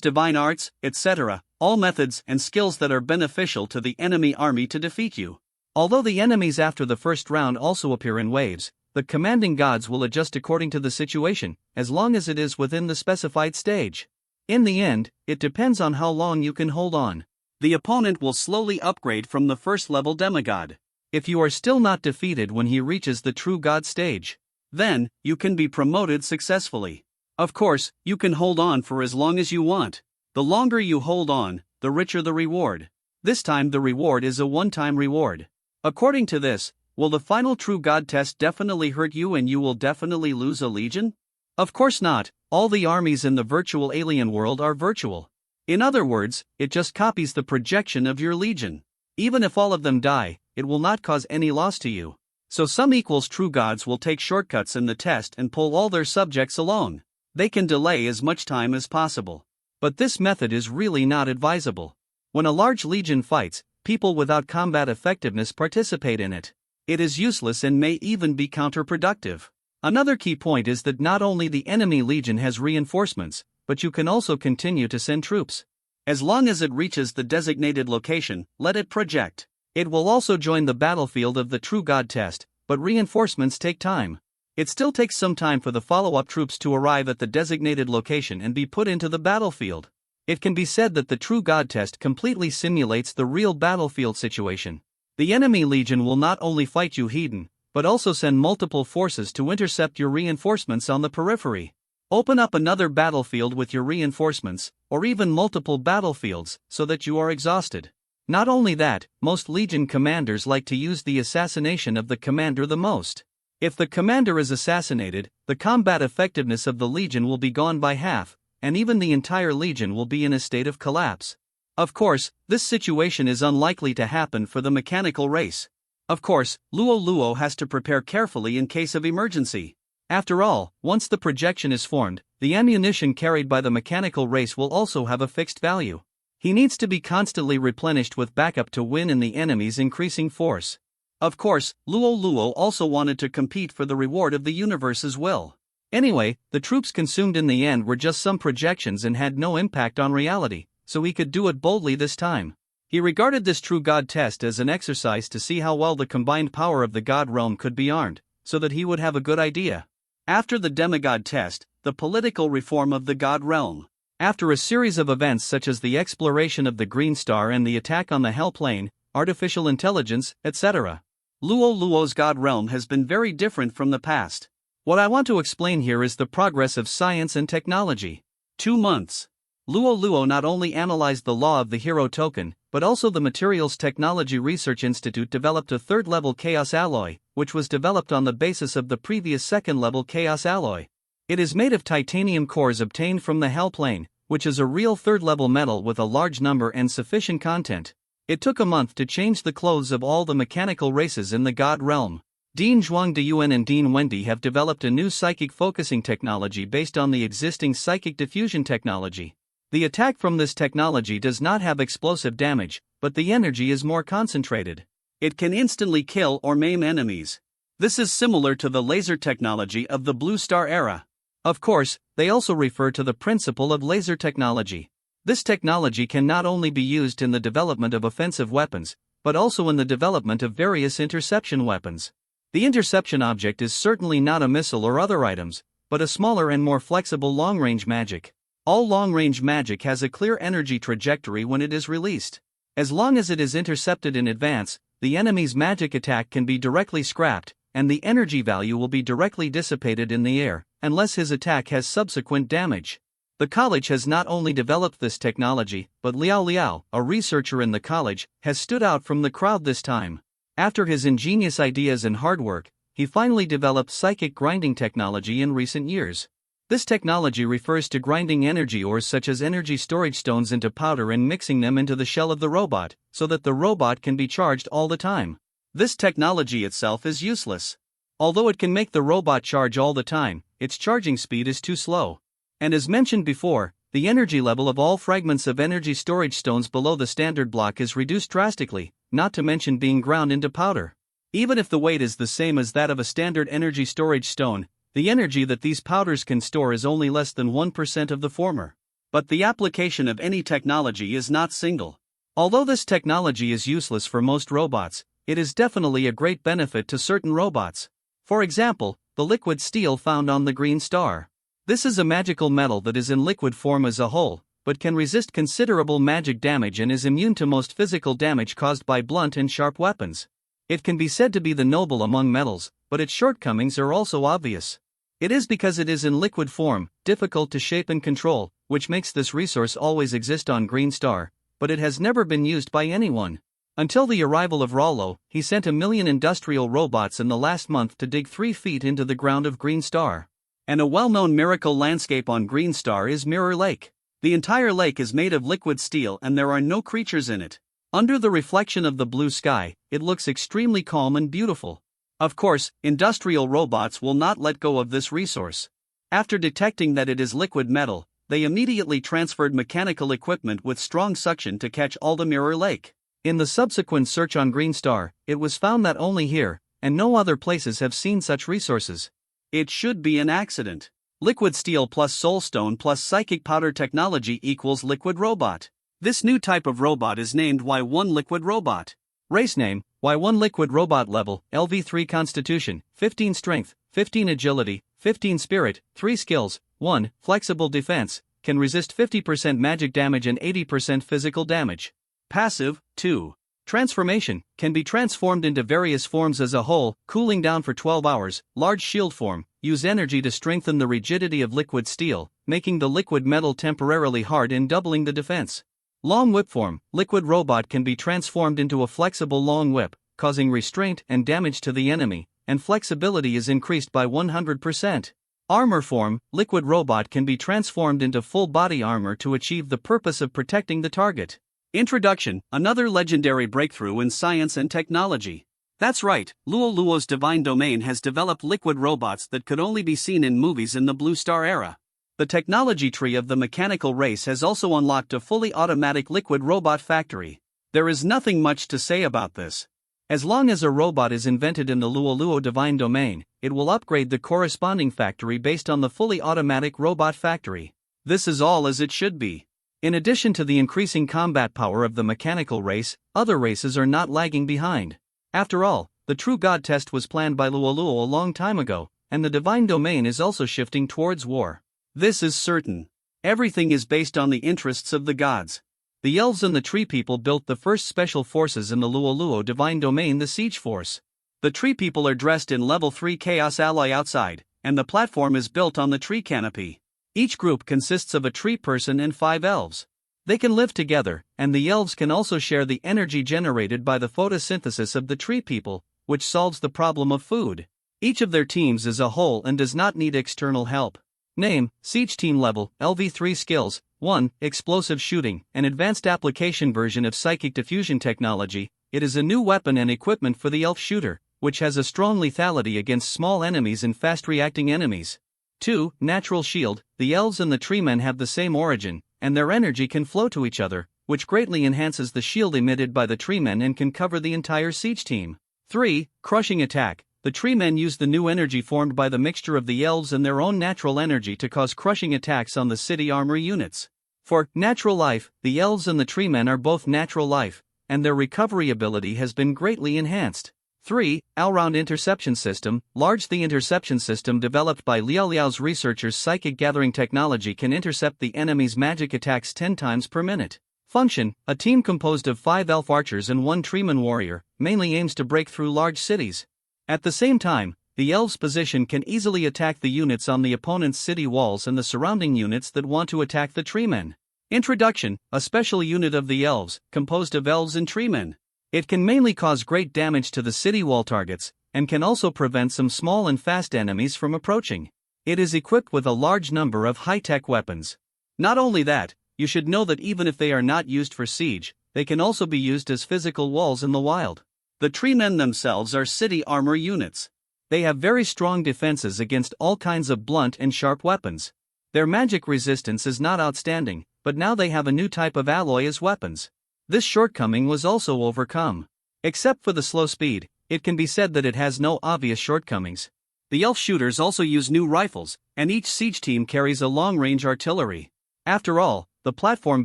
divine arts, etc., all methods and skills that are beneficial to the enemy army to defeat you. Although the enemies after the first round also appear in waves, the commanding gods will adjust according to the situation, as long as it is within the specified stage. In the end, it depends on how long you can hold on. The opponent will slowly upgrade from the first level demigod. If you are still not defeated when he reaches the true god stage, then you can be promoted successfully. Of course, you can hold on for as long as you want. The longer you hold on, the richer the reward. This time the reward is a one-time reward. According to this, will the final true god test definitely hurt you and you will definitely lose a legion? Of course not. All the armies in the virtual alien world are virtual. In other words, it just copies the projection of your legion. Even if all of them die, it will not cause any loss to you. So some equals true gods will take shortcuts in the test and pull all their subjects along. They can delay as much time as possible. But this method is really not advisable. When a large legion fights, people without combat effectiveness participate in it. It is useless and may even be counterproductive. Another key point is that not only the enemy legion has reinforcements, but you can also continue to send troops. As long as it reaches the designated location, let it project. It will also join the battlefield of the true god test, but reinforcements take time. It still takes some time for the follow-up troops to arrive at the designated location and be put into the battlefield. It can be said that the true god test completely simulates the real battlefield situation. The enemy legion will not only fight you hidden, but also send multiple forces to intercept your reinforcements on the periphery. Open up another battlefield with your reinforcements, or even multiple battlefields, so that you are exhausted. Not only that, most legion commanders like to use the assassination of the commander the most. If the commander is assassinated, the combat effectiveness of the legion will be gone by half, and even the entire legion will be in a state of collapse. Of course, this situation is unlikely to happen for the mechanical race. Of course, Luo Luo has to prepare carefully in case of emergency. After all, once the projection is formed, the ammunition carried by the mechanical race will also have a fixed value. He needs to be constantly replenished with backup to win in the enemy's increasing force. Of course, Luo Luo also wanted to compete for the reward of the universe as well. Anyway, the troops consumed in the end were just some projections and had no impact on reality, so he could do it boldly this time. He regarded this true god test as an exercise to see how well the combined power of the god realm could be armed, so that he would have a good idea. After the demigod test, the political reform of the god realm. After a series of events such as the exploration of the Green Star and the attack on the Hell Plane, artificial intelligence, etc., Luo Luo's god realm has been very different from the past. What I want to explain here is the progress of science and technology. 2 months. Luo Luo not only analyzed the law of the hero token, but also the Materials Technology Research Institute developed a third-level chaos alloy, which was developed on the basis of the previous second-level chaos alloy. It is made of titanium cores obtained from the Hell Plane, which is a real third-level metal with a large number and sufficient content. It took a month to change the clothes of all the mechanical races in the God realm. Dean Zhuangdiyuan and Dean Wendy have developed a new psychic focusing technology based on the existing psychic diffusion technology. The attack from this technology does not have explosive damage, but the energy is more concentrated. It can instantly kill or maim enemies. This is similar to the laser technology of the Blue Star era. Of course, they also refer to the principle of laser technology. This technology can not only be used in the development of offensive weapons, but also in the development of various interception weapons. The interception object is certainly not a missile or other items, but a smaller and more flexible long-range magic. All long-range magic has a clear energy trajectory when it is released. As long as it is intercepted in advance, the enemy's magic attack can be directly scrapped, and the energy value will be directly dissipated in the air, unless his attack has subsequent damage. The college has not only developed this technology, but Liao Liao, a researcher in the college, has stood out from the crowd this time. After his ingenious ideas and hard work, he finally developed psychic grinding technology in recent years. This technology refers to grinding energy ores such as energy storage stones into powder and mixing them into the shell of the robot, so that the robot can be charged all the time. This technology itself is useless. Although it can make the robot charge all the time, its charging speed is too slow. And as mentioned before, the energy level of all fragments of energy storage stones below the standard block is reduced drastically, not to mention being ground into powder. Even if the weight is the same as that of a standard energy storage stone, the energy that these powders can store is only less than 1% of the former. But the application of any technology is not single. Although this technology is useless for most robots, it is definitely a great benefit to certain robots. For example, the liquid steel found on the green star. This is a magical metal that is in liquid form as a whole, but can resist considerable magic damage and is immune to most physical damage caused by blunt and sharp weapons. It can be said to be the noble among metals, but its shortcomings are also obvious. It is because it is in liquid form, difficult to shape and control, which makes this resource always exist on Green Star, but it has never been used by anyone. Until the arrival of Rollo, he sent 1 million industrial robots in the last month to dig 3 feet into the ground of Green Star. And a well-known miracle landscape on Green Star is Mirror Lake. The entire lake is made of liquid steel and there are no creatures in it. Under the reflection of the blue sky, it looks extremely calm and beautiful. Of course, industrial robots will not let go of this resource. After detecting that it is liquid metal, they immediately transferred mechanical equipment with strong suction to catch all the Mirror Lake. In the subsequent search on Green Star, it was found that only here, and no other places have seen such resources. It should be an accident. Liquid steel plus soulstone plus psychic powder technology equals liquid robot. This new type of robot is named Y1 Liquid Robot. Race name, Y1 Liquid Robot Level, LV3 Constitution, 15 Strength, 15 Agility, 15 Spirit, 3 Skills, 1, Flexible Defense, can resist 50% magic damage and 80% physical damage. Passive, 2. Transformation, can be transformed into various forms as a whole, cooling down for 12 hours, large shield form, use energy to strengthen the rigidity of liquid steel, making the liquid metal temporarily hard and doubling the defense. Long whip form, liquid robot can be transformed into a flexible long whip, causing restraint and damage to the enemy, and flexibility is increased by 100%. Armor form, liquid robot can be transformed into full body armor to achieve the purpose of protecting the target. Introduction, another legendary breakthrough in science and technology. That's right, Luoluo's Divine Domain has developed liquid robots that could only be seen in movies in the Blue Star era. The technology tree of the mechanical race has also unlocked a fully automatic liquid robot factory. There is nothing much to say about this. As long as a robot is invented in the Luoluo Divine Domain, it will upgrade the corresponding factory based on the fully automatic robot factory. This is all as it should be. In addition to the increasing combat power of the mechanical race, other races are not lagging behind. After all, the True God test was planned by Luoluo a long time ago, and the Divine Domain is also shifting towards war. This is certain. Everything is based on the interests of the gods. The elves and the tree people built the first special forces in the Luoluo Divine Domain, the Siege Force. The tree people are dressed in level 3 Chaos Alloy outside, and the platform is built on the tree canopy. Each group consists of a tree person and 5 elves. They can live together, and the elves can also share the energy generated by the photosynthesis of the tree people, which solves the problem of food. Each of their teams is a whole and does not need external help. Name, Siege Team Level, LV3 Skills, 1, Explosive Shooting, an advanced application version of Psychic Diffusion technology. It is a new weapon and equipment for the elf shooter, which has a strong lethality against small enemies and fast-reacting enemies. 2, Natural Shield, the elves and the treemen have the same origin, and their energy can flow to each other, which greatly enhances the shield emitted by the treemen and can cover the entire siege team. 3, Crushing Attack. The treemen use the new energy formed by the mixture of the elves and their own natural energy to cause crushing attacks on the city armor units. For natural life, the elves and the treemen are both natural life, and their recovery ability has been greatly enhanced. 3, All-Round Interception System. Large. The interception system developed by Liao Liao's researchers' psychic gathering technology can intercept the enemy's magic attacks 10 times per minute. Function. A team composed of 5 elf archers and 1 treeman warrior, mainly aims to break through large cities. At the same time, the elves' position can easily attack the units on the opponent's city walls and the surrounding units that want to attack the treemen. Introduction. A special unit of the elves, composed of elves and treemen. It can mainly cause great damage to the city wall targets, and can also prevent some small and fast enemies from approaching. It is equipped with a large number of high-tech weapons. Not only that, you should know that even if they are not used for siege, they can also be used as physical walls in the wild. The treemen themselves are city armor units. They have very strong defenses against all kinds of blunt and sharp weapons. Their magic resistance is not outstanding, but now they have a new type of alloy as weapons. This shortcoming was also overcome. Except for the slow speed, it can be said that it has no obvious shortcomings. The elf shooters also use new rifles, and each siege team carries a long-range artillery. After all, the platform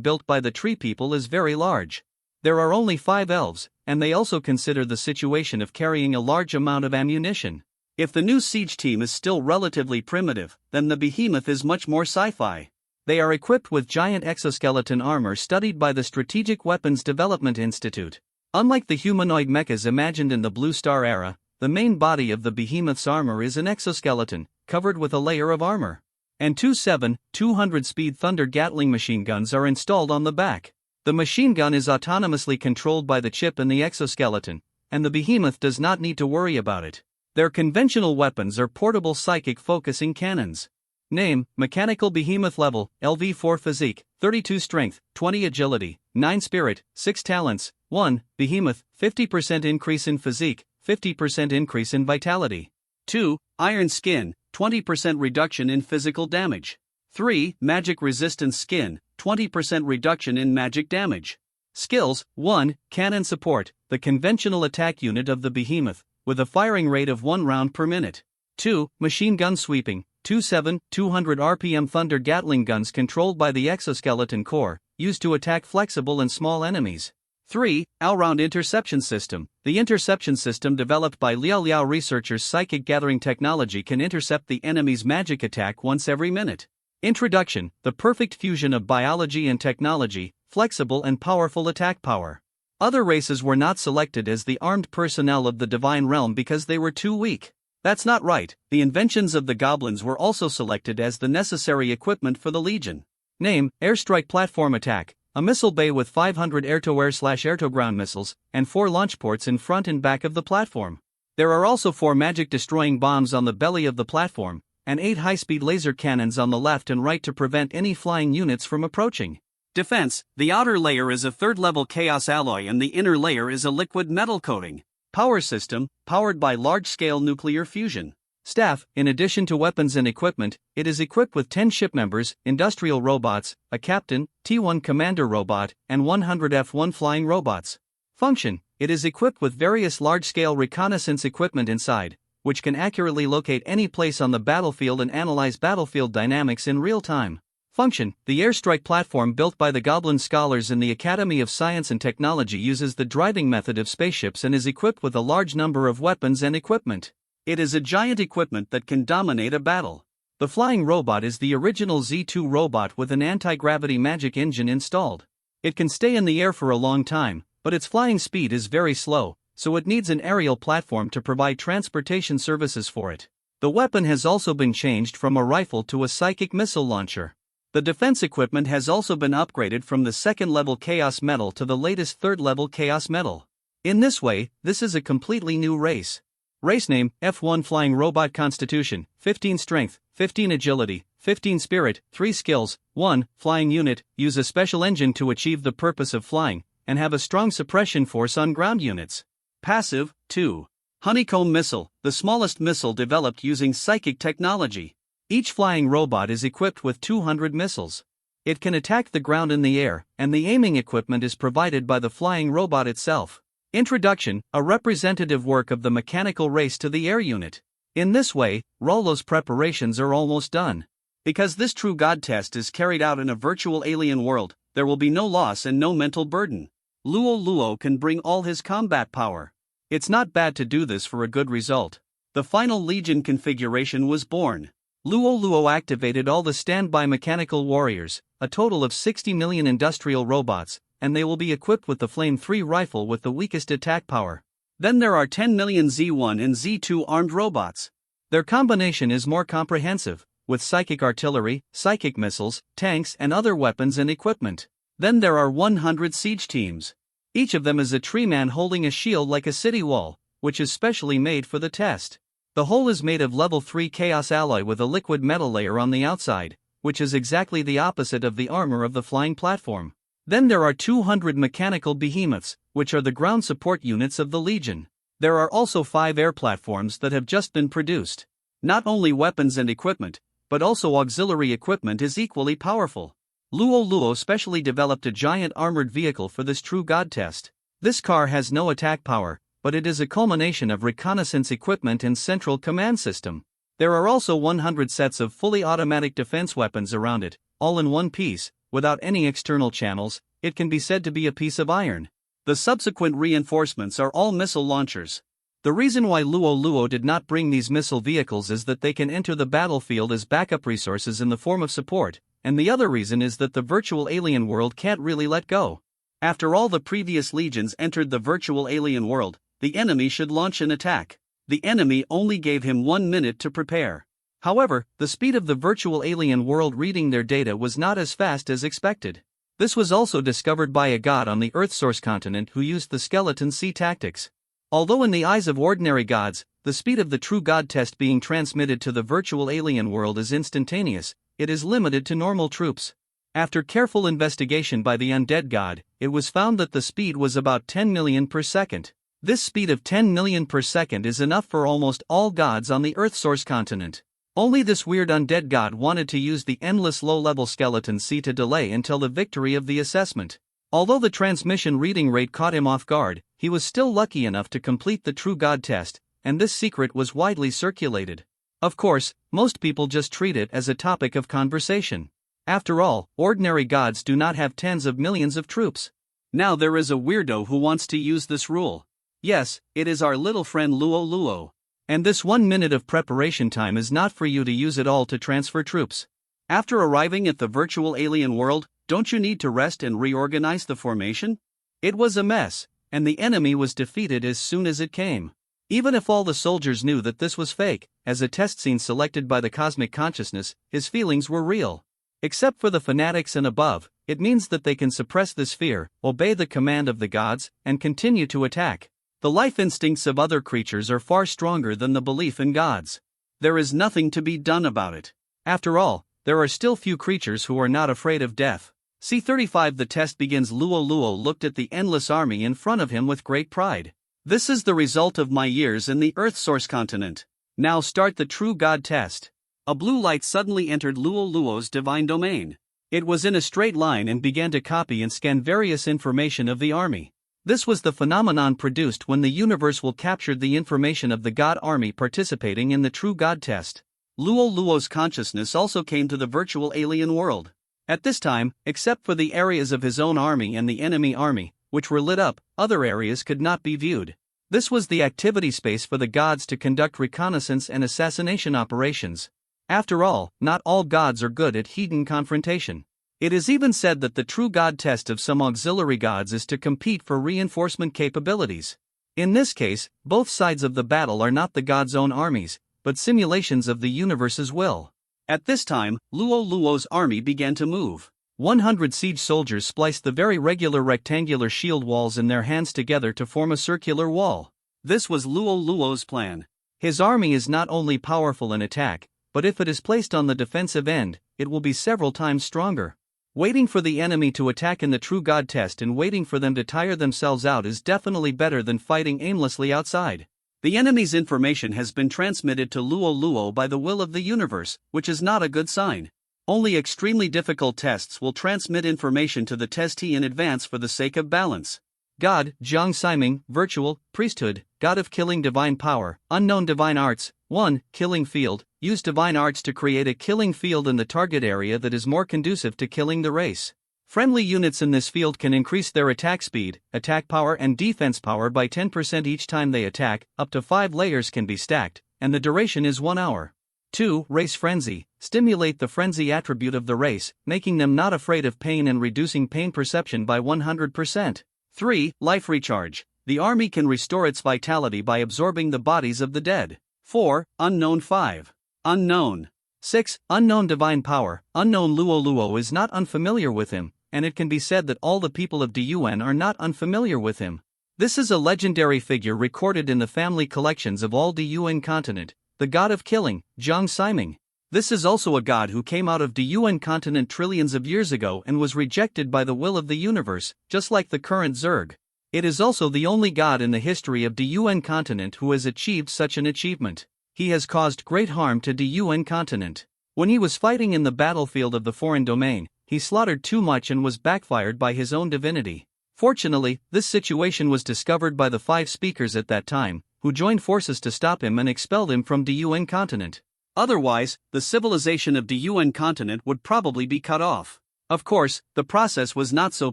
built by the tree people is very large. There are only 5 elves, and they also consider the situation of carrying a large amount of ammunition. If the new siege team is still relatively primitive, then the behemoth is much more sci-fi. They are equipped with giant exoskeleton armor studied by the Strategic Weapons Development Institute. Unlike the humanoid mechas imagined in the Blue Star era, the main body of the behemoth's armor is an exoskeleton, covered with a layer of armor. And 200-speed Thunder Gatling machine guns are installed on the back. The machine gun is autonomously controlled by the chip in the exoskeleton, and the behemoth does not need to worry about it. Their conventional weapons are portable psychic focusing cannons. Name: Mechanical Behemoth Level, LV4 Physique, 32 Strength, 20 Agility, 9 Spirit, 6 Talents. 1. Behemoth, 50% increase in physique, 50% increase in vitality. 2. Iron Skin, 20% reduction in physical damage. 3. Magic Resistance Skin, 20% reduction in magic damage. Skills: 1. Cannon Support, the conventional attack unit of the behemoth, with a firing rate of 1 round per minute. 2. Machine Gun Sweeping, 200 RPM Thunder Gatling guns controlled by the exoskeleton core, used to attack flexible and small enemies. 3. All-Round Interception System, the interception system developed by Liao Liao researchers' psychic gathering technology can intercept the enemy's magic attack once every minute. Introduction: the perfect fusion of biology and technology, flexible and powerful attack power. Other races were not selected as the armed personnel of the Divine Realm because they were too weak. That's not right, the inventions of the goblins were also selected as the necessary equipment for the Legion. Name: Airstrike Platform Attack, a missile bay with 500 air-to-air/air-to-ground missiles, and 4 launch ports in front and back of the platform. There are also 4 magic-destroying bombs on the belly of the platform, and 8 high-speed laser cannons on the left and right to prevent any flying units from approaching. Defense: the outer layer is a 3rd-level chaos alloy and the inner layer is a liquid metal coating. Power system: powered by large-scale nuclear fusion. Staff: in addition to weapons and equipment, it is equipped with 10 ship members, industrial robots, a captain, T1 commander robot, and 100 F1 flying robots. Function: it is equipped with various large-scale reconnaissance equipment inside, which can accurately locate any place on the battlefield and analyze battlefield dynamics in real time. Function: the airstrike platform built by the Goblin scholars in the Academy of Science and Technology uses the driving method of spaceships and is equipped with a large number of weapons and equipment. It is a giant equipment that can dominate a battle. The flying robot is the original Z2 robot with an anti-gravity magic engine installed. It can stay in the air for a long time, but its flying speed is very slow, so it needs an aerial platform to provide transportation services for it. The weapon has also been changed from a rifle to a psychic missile launcher. The defense equipment has also been upgraded from the 2nd-level Chaos Metal to the latest 3rd-level Chaos Metal. In this way, this is a completely new race. Race name: F1 Flying Robot Constitution, 15 Strength, 15 Agility, 15 Spirit, 3 Skills. 1. Flying Unit, use a special engine to achieve the purpose of flying, and have a strong suppression force on ground units. Passive: 2. Honeycomb Missile, the smallest missile developed using psychic technology. Each flying robot is equipped with 200 missiles. It can attack the ground in the air, and the aiming equipment is provided by the flying robot itself. Introduction: a representative work of the mechanical race to the air unit. In this way, Rollo's preparations are almost done. Because this true god test is carried out in a virtual alien world, there will be no loss and no mental burden. Luo Luo can bring all his combat power. It's not bad to do this for a good result. The final Legion configuration was born. Luo Luo activated all the standby mechanical warriors, a total of 60 million industrial robots, and they will be equipped with the Flame 3 rifle with the weakest attack power. Then there are 10 million Z1 and Z2 armed robots. Their combination is more comprehensive, with psychic artillery, psychic missiles, tanks and other weapons and equipment. Then there are 100 siege teams. Each of them is a tree man holding a shield like a city wall, which is specially made for the test. The whole is made of level 3 chaos alloy with a liquid metal layer on the outside, which is exactly the opposite of the armor of the flying platform. Then there are 200 mechanical behemoths, which are the ground support units of the Legion. There are also 5 air platforms that have just been produced. Not only weapons and equipment, but also auxiliary equipment is equally powerful. Luo Luo specially developed a giant armored vehicle for this true god test. This car has no attack power, but it is a culmination of reconnaissance equipment and central command system. There are also 100 sets of fully automatic defense weapons around it, all in one piece, without any external channels. It can be said to be a piece of iron. The subsequent reinforcements are all missile launchers. The reason why Luo Luo did not bring these missile vehicles is that they can enter the battlefield as backup resources in the form of support, and the other reason is that the virtual alien world can't really let go. After all the previous legions entered the virtual alien world, the enemy should launch an attack. The enemy only gave him 1 minute to prepare. However, the speed of the virtual alien world reading their data was not as fast as expected. This was also discovered by a god on the Earth-source continent who used the skeleton sea tactics. Although in the eyes of ordinary gods, the speed of the true god test being transmitted to the virtual alien world is instantaneous, it is limited to normal troops. After careful investigation by the undead god, it was found that the speed was about 10 million per second. This speed of 10 million per second is enough for almost all gods on the Earth-source continent. Only this weird undead god wanted to use the endless low-level skeleton sea to delay until the victory of the assessment. Although the transmission reading rate caught him off guard, he was still lucky enough to complete the true god test, and this secret was widely circulated. Of course, most people just treat it as a topic of conversation. After all, ordinary gods do not have tens of millions of troops. Now there is a weirdo who wants to use this rule. Yes, it is our little friend Luo Luo. And this 1 minute of preparation time is not for you to use it all to transfer troops. After arriving at the virtual alien world, don't you need to rest and reorganize the formation? It was a mess, and the enemy was defeated as soon as it came. Even if all the soldiers knew that this was fake, as a test scene selected by the cosmic consciousness, his feelings were real. Except for the fanatics and above, it means that they can suppress this fear, obey the command of the gods, and continue to attack. The life instincts of other creatures are far stronger than the belief in gods. There is nothing to be done about it. After all, there are still few creatures who are not afraid of death. C-35 The test begins. Luo Luo looked at the endless army in front of him with great pride. This is the result of my years in the Earth-source continent. Now start the true god test. A blue light suddenly entered Luo Luo's divine domain. It was in a straight line and began to copy and scan various information of the army. This was the phenomenon produced when the universal captured the information of the god army participating in the true god test. Luo Luo's consciousness also came to the virtual alien world. At this time, except for the areas of his own army and the enemy army, which were lit up, other areas could not be viewed. This was the activity space for the gods to conduct reconnaissance and assassination operations. After all, not all gods are good at hidden confrontation. It is even said that the true god test of some auxiliary gods is to compete for reinforcement capabilities. In this case, both sides of the battle are not the god's own armies, but simulations of the universe's will. At this time, Luo Luo's army began to move. 100 siege soldiers spliced the very regular rectangular shield walls in their hands together to form a circular wall. This was Luo Luo's plan. His army is not only powerful in attack, but if it is placed on the defensive end, it will be several times stronger. Waiting for the enemy to attack in the true god test and waiting for them to tire themselves out is definitely better than fighting aimlessly outside. The enemy's information has been transmitted to Luo Luo by the will of the universe, which is not a good sign. Only extremely difficult tests will transmit information to the testee in advance for the sake of balance. God, Jiang Siming, virtual, priesthood, god of killing divine power, unknown divine arts. 1. Killing field. Use divine arts to create a killing field in the target area that is more conducive to killing the race. Friendly units in this field can increase their attack speed, attack power and defense power by 10% each time they attack, up to 5 layers can be stacked, and the duration is 1 hour. 2. Race frenzy. Stimulate the frenzy attribute of the race, making them not afraid of pain and reducing pain perception by 100%. 3. Life recharge. The army can restore its vitality by absorbing the bodies of the dead. 4. Unknown. 5. Unknown. 6. Unknown divine power. Unknown. Luo Luo is not unfamiliar with him, and it can be said that all the people of Dun are not unfamiliar with him. This is a legendary figure recorded in the family collections of all Dun continent, the god of killing, Jiang Siming. This is also a god who came out of Dun continent trillions of years ago and was rejected by the will of the universe, just like the current Zerg. It is also the only god in the history of Dun continent who has achieved such an achievement. He has caused great harm to Dun continent. When he was fighting in the battlefield of the foreign domain, he slaughtered too much and was backfired by his own divinity. Fortunately, this situation was discovered by the 5 speakers at that time, who joined forces to stop him and expelled him from Dun continent. Otherwise, the civilization of the UN continent would probably be cut off. Of course, the process was not so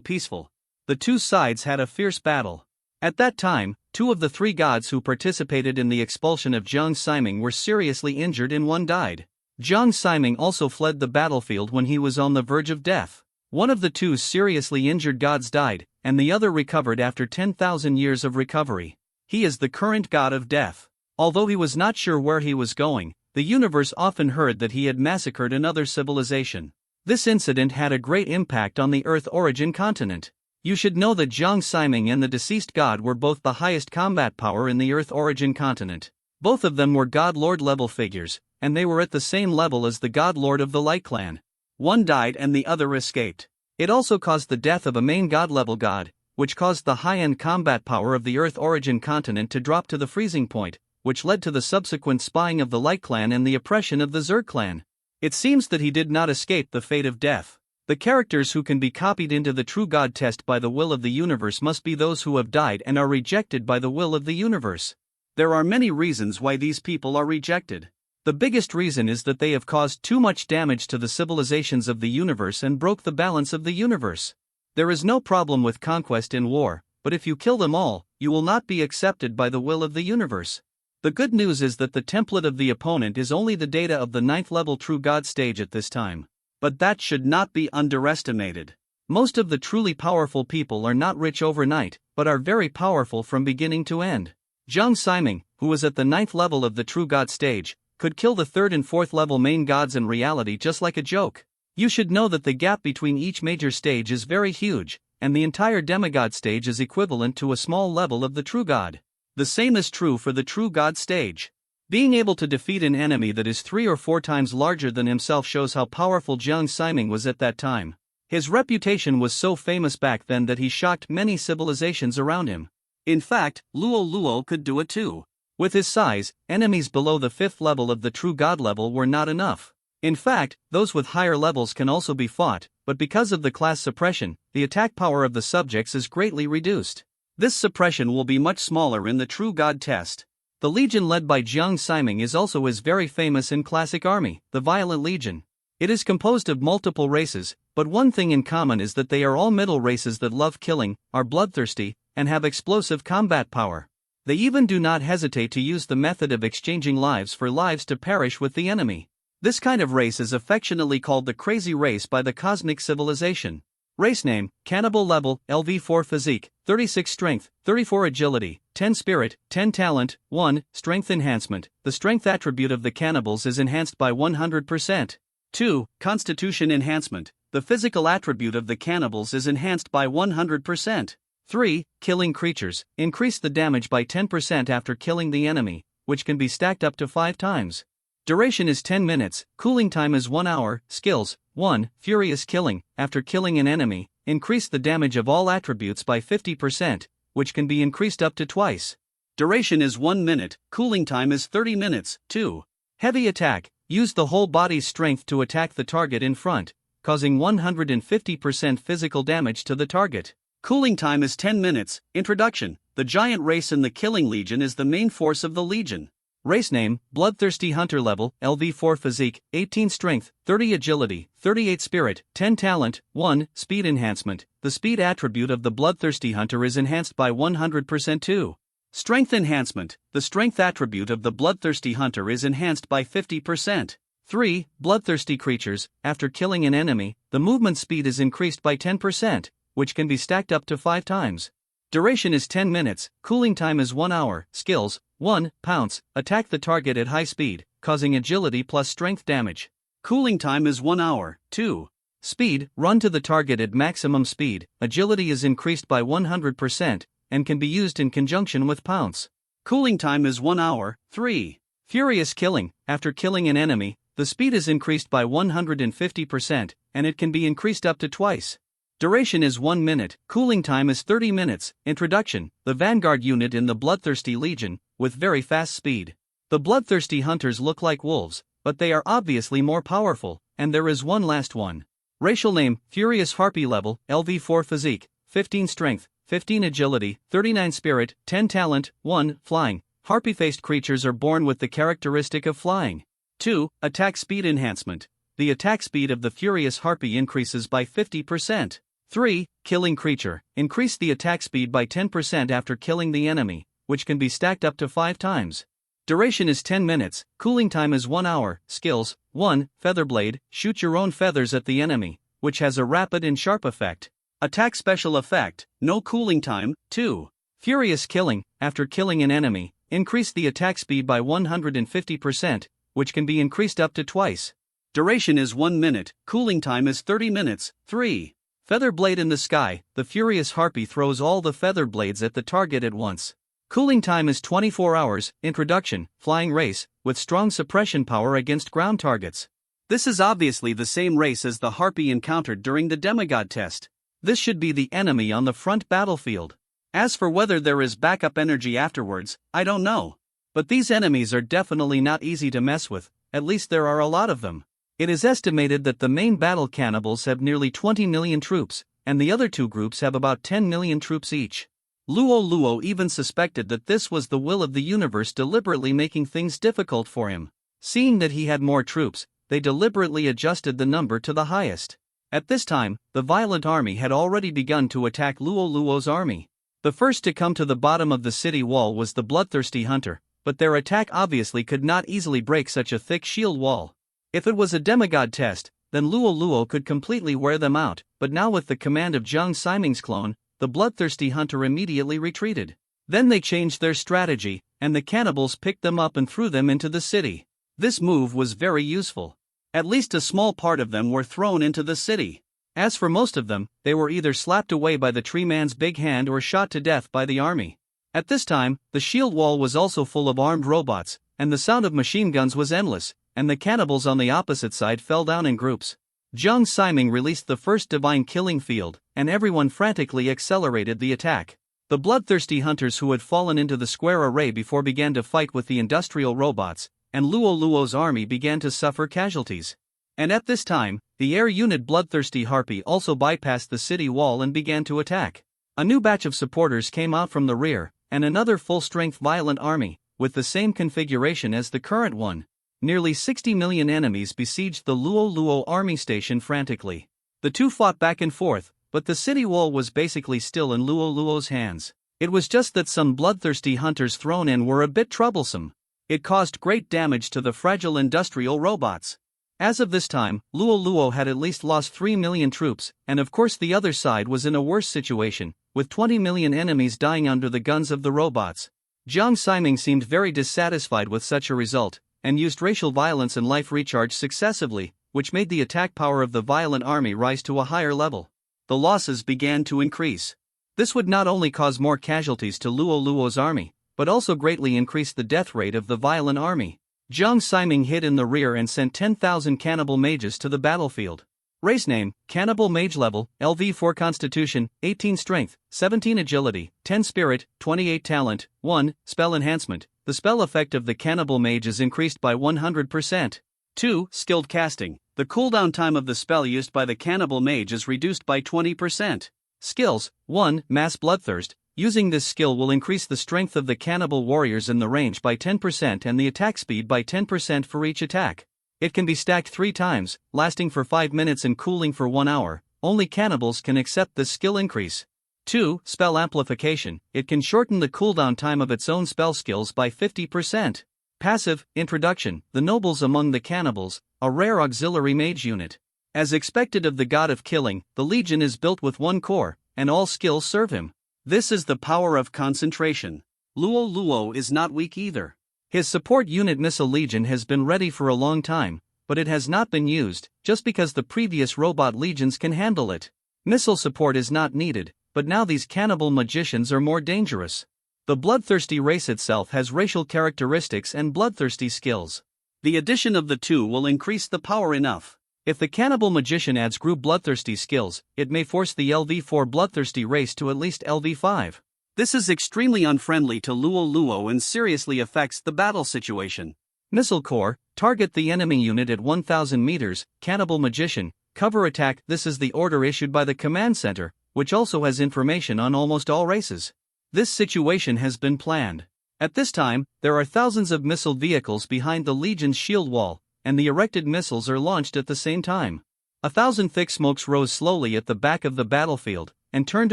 peaceful. The two sides had a fierce battle. At that time, 2 of the 3 gods who participated in the expulsion of Jiang Ximing were seriously injured and 1 died. Jiang Ximing also fled the battlefield when he was on the verge of death. One of the 2 seriously injured gods died, and the other recovered after 10,000 years of recovery. He is the current god of death. Although he was not sure where he was going, the universe often heard that he had massacred another civilization. This incident had a great impact on the Earth origin continent. You should know that Jiang Ximing and the deceased god were both the highest combat power in the Earth origin continent. Both of them were God Lord level figures, and they were at the same level as the God Lord of the Light Clan. One died and the other escaped. It also caused the death of a main God level god, which caused the high-end combat power of the Earth origin continent to drop to the freezing point, which led to the subsequent spying of the Light Clan and the oppression of the Zerg clan. It seems that he did not escape the fate of death. The characters who can be copied into the true God test by the will of the universe must be those who have died and are rejected by the will of the universe. There are many reasons why these people are rejected. The biggest reason is that they have caused too much damage to the civilizations of the universe and broke the balance of the universe. There is no problem with conquest in war, but if you kill them all, you will not be accepted by the will of the universe. The good news is that the template of the opponent is only the data of the 9th level True God stage at this time. But that should not be underestimated. Most of the truly powerful people are not rich overnight, but are very powerful from beginning to end. Jiang Ximing, who was at the 9th level of the True God stage, could kill the 3rd and 4th level main gods in reality just like a joke. You should know that the gap between each major stage is very huge, and the entire demigod stage is equivalent to a small level of the True God. The same is true for the True God stage. Being able to defeat an enemy that is 3 or 4 times larger than himself shows how powerful Jiang Ximing was at that time. His reputation was so famous back then that he shocked many civilizations around him. In fact, Luo Luo could do it too. With his size, enemies below the 5th level of the True God level were not enough. In fact, those with higher levels can also be fought, but because of the class suppression, the attack power of the subjects is greatly reduced. This suppression will be much smaller in the True God test. The legion led by Jiang Ximing is also very famous in classic army, the Violent Legion. It is composed of multiple races, but one thing in common is that they are all middle races that love killing, are bloodthirsty, and have explosive combat power. They even do not hesitate to use the method of exchanging lives for lives to perish with the enemy. This kind of race is affectionately called the Crazy Race by the cosmic civilization. Race name, Cannibal level, LV4 physique, 36 strength, 34 agility, 10 spirit, 10 talent, 1 strength enhancement. The strength attribute of the cannibals is enhanced by 100%. 2 constitution enhancement. The physical attribute of the cannibals is enhanced by 100%. 3 killing creatures. Increase the damage by 10% after killing the enemy, which can be stacked up to 5 times. Duration is 10 minutes, cooling time is 1 hour. Skills, 1. Furious killing. After killing an enemy, increase the damage of all attributes by 50%, which can be increased up to twice. Duration is 1 minute, cooling time is 30 minutes. 2. Heavy attack. Use the whole body's strength to attack the target in front, causing 150% physical damage to the target. Cooling time is 10 minutes. Introduction. The giant race in the Killing Legion is the main force of the Legion. Race name, Bloodthirsty Hunter level, LV4 physique, 18 strength, 30 agility, 38 spirit, 10 talent, 1 speed enhancement. The speed attribute of the Bloodthirsty Hunter is enhanced by 100% too. Strength enhancement. The strength attribute of the Bloodthirsty Hunter is enhanced by 50%. 3 bloodthirsty creatures. After killing an enemy, the movement speed is increased by 10%, which can be stacked up to 5 times. Duration is 10 minutes, cooling time is 1 hour. Skills, 1. Pounce, attack the target at high speed, causing agility plus strength damage. Cooling time is 1 hour. 2. Speed, run to the target at maximum speed, agility is increased by 100%, and can be used in conjunction with pounce. Cooling time is 1 hour. 3. Furious killing, after killing an enemy, the speed is increased by 150%, and it can be increased up to twice. Duration is 1 minute, cooling time is 30 minutes. Introduction. The Vanguard unit in the Bloodthirsty Legion, with very fast speed. The Bloodthirsty Hunters look like wolves, but they are obviously more powerful, and there is one last one. Racial name, Furious Harpy level, LV4 physique, 15 strength, 15 agility, 39 spirit, 10 talent, 1 flying. Harpy-faced creatures are born with the characteristic of flying. 2. Attack speed enhancement. The attack speed of the Furious Harpy increases by 50%. 3. Killing creature. Increase the attack speed by 10% after killing the enemy, which can be stacked up to 5 times. Duration is 10 minutes, cooling time is 1 hour. Skills: 1. Featherblade, shoot your own feathers at the enemy, which has a rapid and sharp effect. Attack special effect, no cooling time. 2. Furious killing, after killing an enemy, increase the attack speed by 150%, which can be increased up to twice. Duration is 1 minute, cooling time is 30 minutes. 3. Featherblade in the sky, the Furious Harpy throws all the feather blades at the target at once. Cooling time is 24 hours. Introduction: flying race, with strong suppression power against ground targets. This is obviously the same race as the Harpy encountered during the Demigod test. This should be the enemy on the front battlefield. As for whether there is backup energy afterwards, I don't know. But these enemies are definitely not easy to mess with, at least there are a lot of them. It is estimated that the main battle cannibals have nearly 20 million troops, and the other two groups have about 10 million troops each. Luo Luo even suspected that this was the will of the universe deliberately making things difficult for him. Seeing that he had more troops, they deliberately adjusted the number to the highest. At this time, the violent army had already begun to attack Luo Luo's army. The first to come to the bottom of the city wall was the bloodthirsty hunter, but their attack obviously could not easily break such a thick shield wall. If it was a demigod test, then Luo Luo could completely wear them out, but now with the command of Jiang Ximing's clone, the bloodthirsty hunter immediately retreated. Then they changed their strategy, and the cannibals picked them up and threw them into the city. This move was very useful. At least a small part of them were thrown into the city. As for most of them, they were either slapped away by the tree man's big hand or shot to death by the army. At this time, the shield wall was also full of armed robots, and the sound of machine guns was endless, and the cannibals on the opposite side fell down in groups. Jiang Ximing released the first divine killing field, and everyone frantically accelerated the attack. The bloodthirsty hunters who had fallen into the square array before began to fight with the industrial robots, and Luo Luo's army began to suffer casualties. And at this time, the air unit Bloodthirsty Harpy also bypassed the city wall and began to attack. A new batch of supporters came out from the rear, and another full-strength violent army, with the same configuration as the current one. Nearly 60 million enemies besieged the Luo Luo army station frantically. The two fought back and forth, but the city wall was basically still in Luo Luo's hands. It was just that some bloodthirsty hunters thrown in were a bit troublesome. It caused great damage to the fragile industrial robots. As of this time, Luo Luo had at least lost 3 million troops, and of course the other side was in a worse situation, with 20 million enemies dying under the guns of the robots. Jiang Ximing seemed very dissatisfied with such a result, and used racial violence and life recharge successively, which made the attack power of the violent army rise to a higher level. The losses began to increase. This would not only cause more casualties to Luo Luo's army, but also greatly increase the death rate of the violent army. Jiang Ximing hid in the rear and sent 10,000 cannibal mages to the battlefield. Race name: Cannibal Mage. Level: LV4 Constitution, 18 Strength, 17 Agility, 10 Spirit, 28 Talent. 1. Spell Enhancement: the spell effect of the Cannibal Mage is increased by 100%. 2. Skilled Casting: the cooldown time of the spell used by the Cannibal Mage is reduced by 20%. Skills: 1. Mass Bloodthirst: using this skill will increase the strength of the cannibal warriors in the range by 10% and the attack speed by 10% for each attack. It can be stacked 3 times, lasting for 5 minutes and cooling for 1 hour. Only cannibals can accept this skill increase. 2. Spell Amplification: it can shorten the cooldown time of its own spell skills by 50%. Passive Introduction: the nobles among the cannibals, a rare auxiliary mage unit. As expected of the god of killing, the legion is built with 1 core, and all skills serve him. This is the power of concentration. Luo Luo is not weak either. His support unit Missile Legion has been ready for a long time, but it has not been used, just because the previous robot legions can handle it. Missile support is not needed, but now these cannibal magicians are more dangerous. The bloodthirsty race itself has racial characteristics and bloodthirsty skills. The addition of the two will increase the power enough. If the cannibal magician adds group bloodthirsty skills, it may force the LV4 bloodthirsty race to at least LV5. This is extremely unfriendly to Luo Luo and seriously affects the battle situation. Missile Core: target the enemy unit at 1000 meters, Cannibal Magician, cover attack. This is the order issued by the command center, which also has information on almost all races. This situation has been planned. At this time, there are thousands of missile vehicles behind the Legion's shield wall, and the erected missiles are launched at the same time. 1,000 thick smokes rose slowly at the back of the battlefield, and turned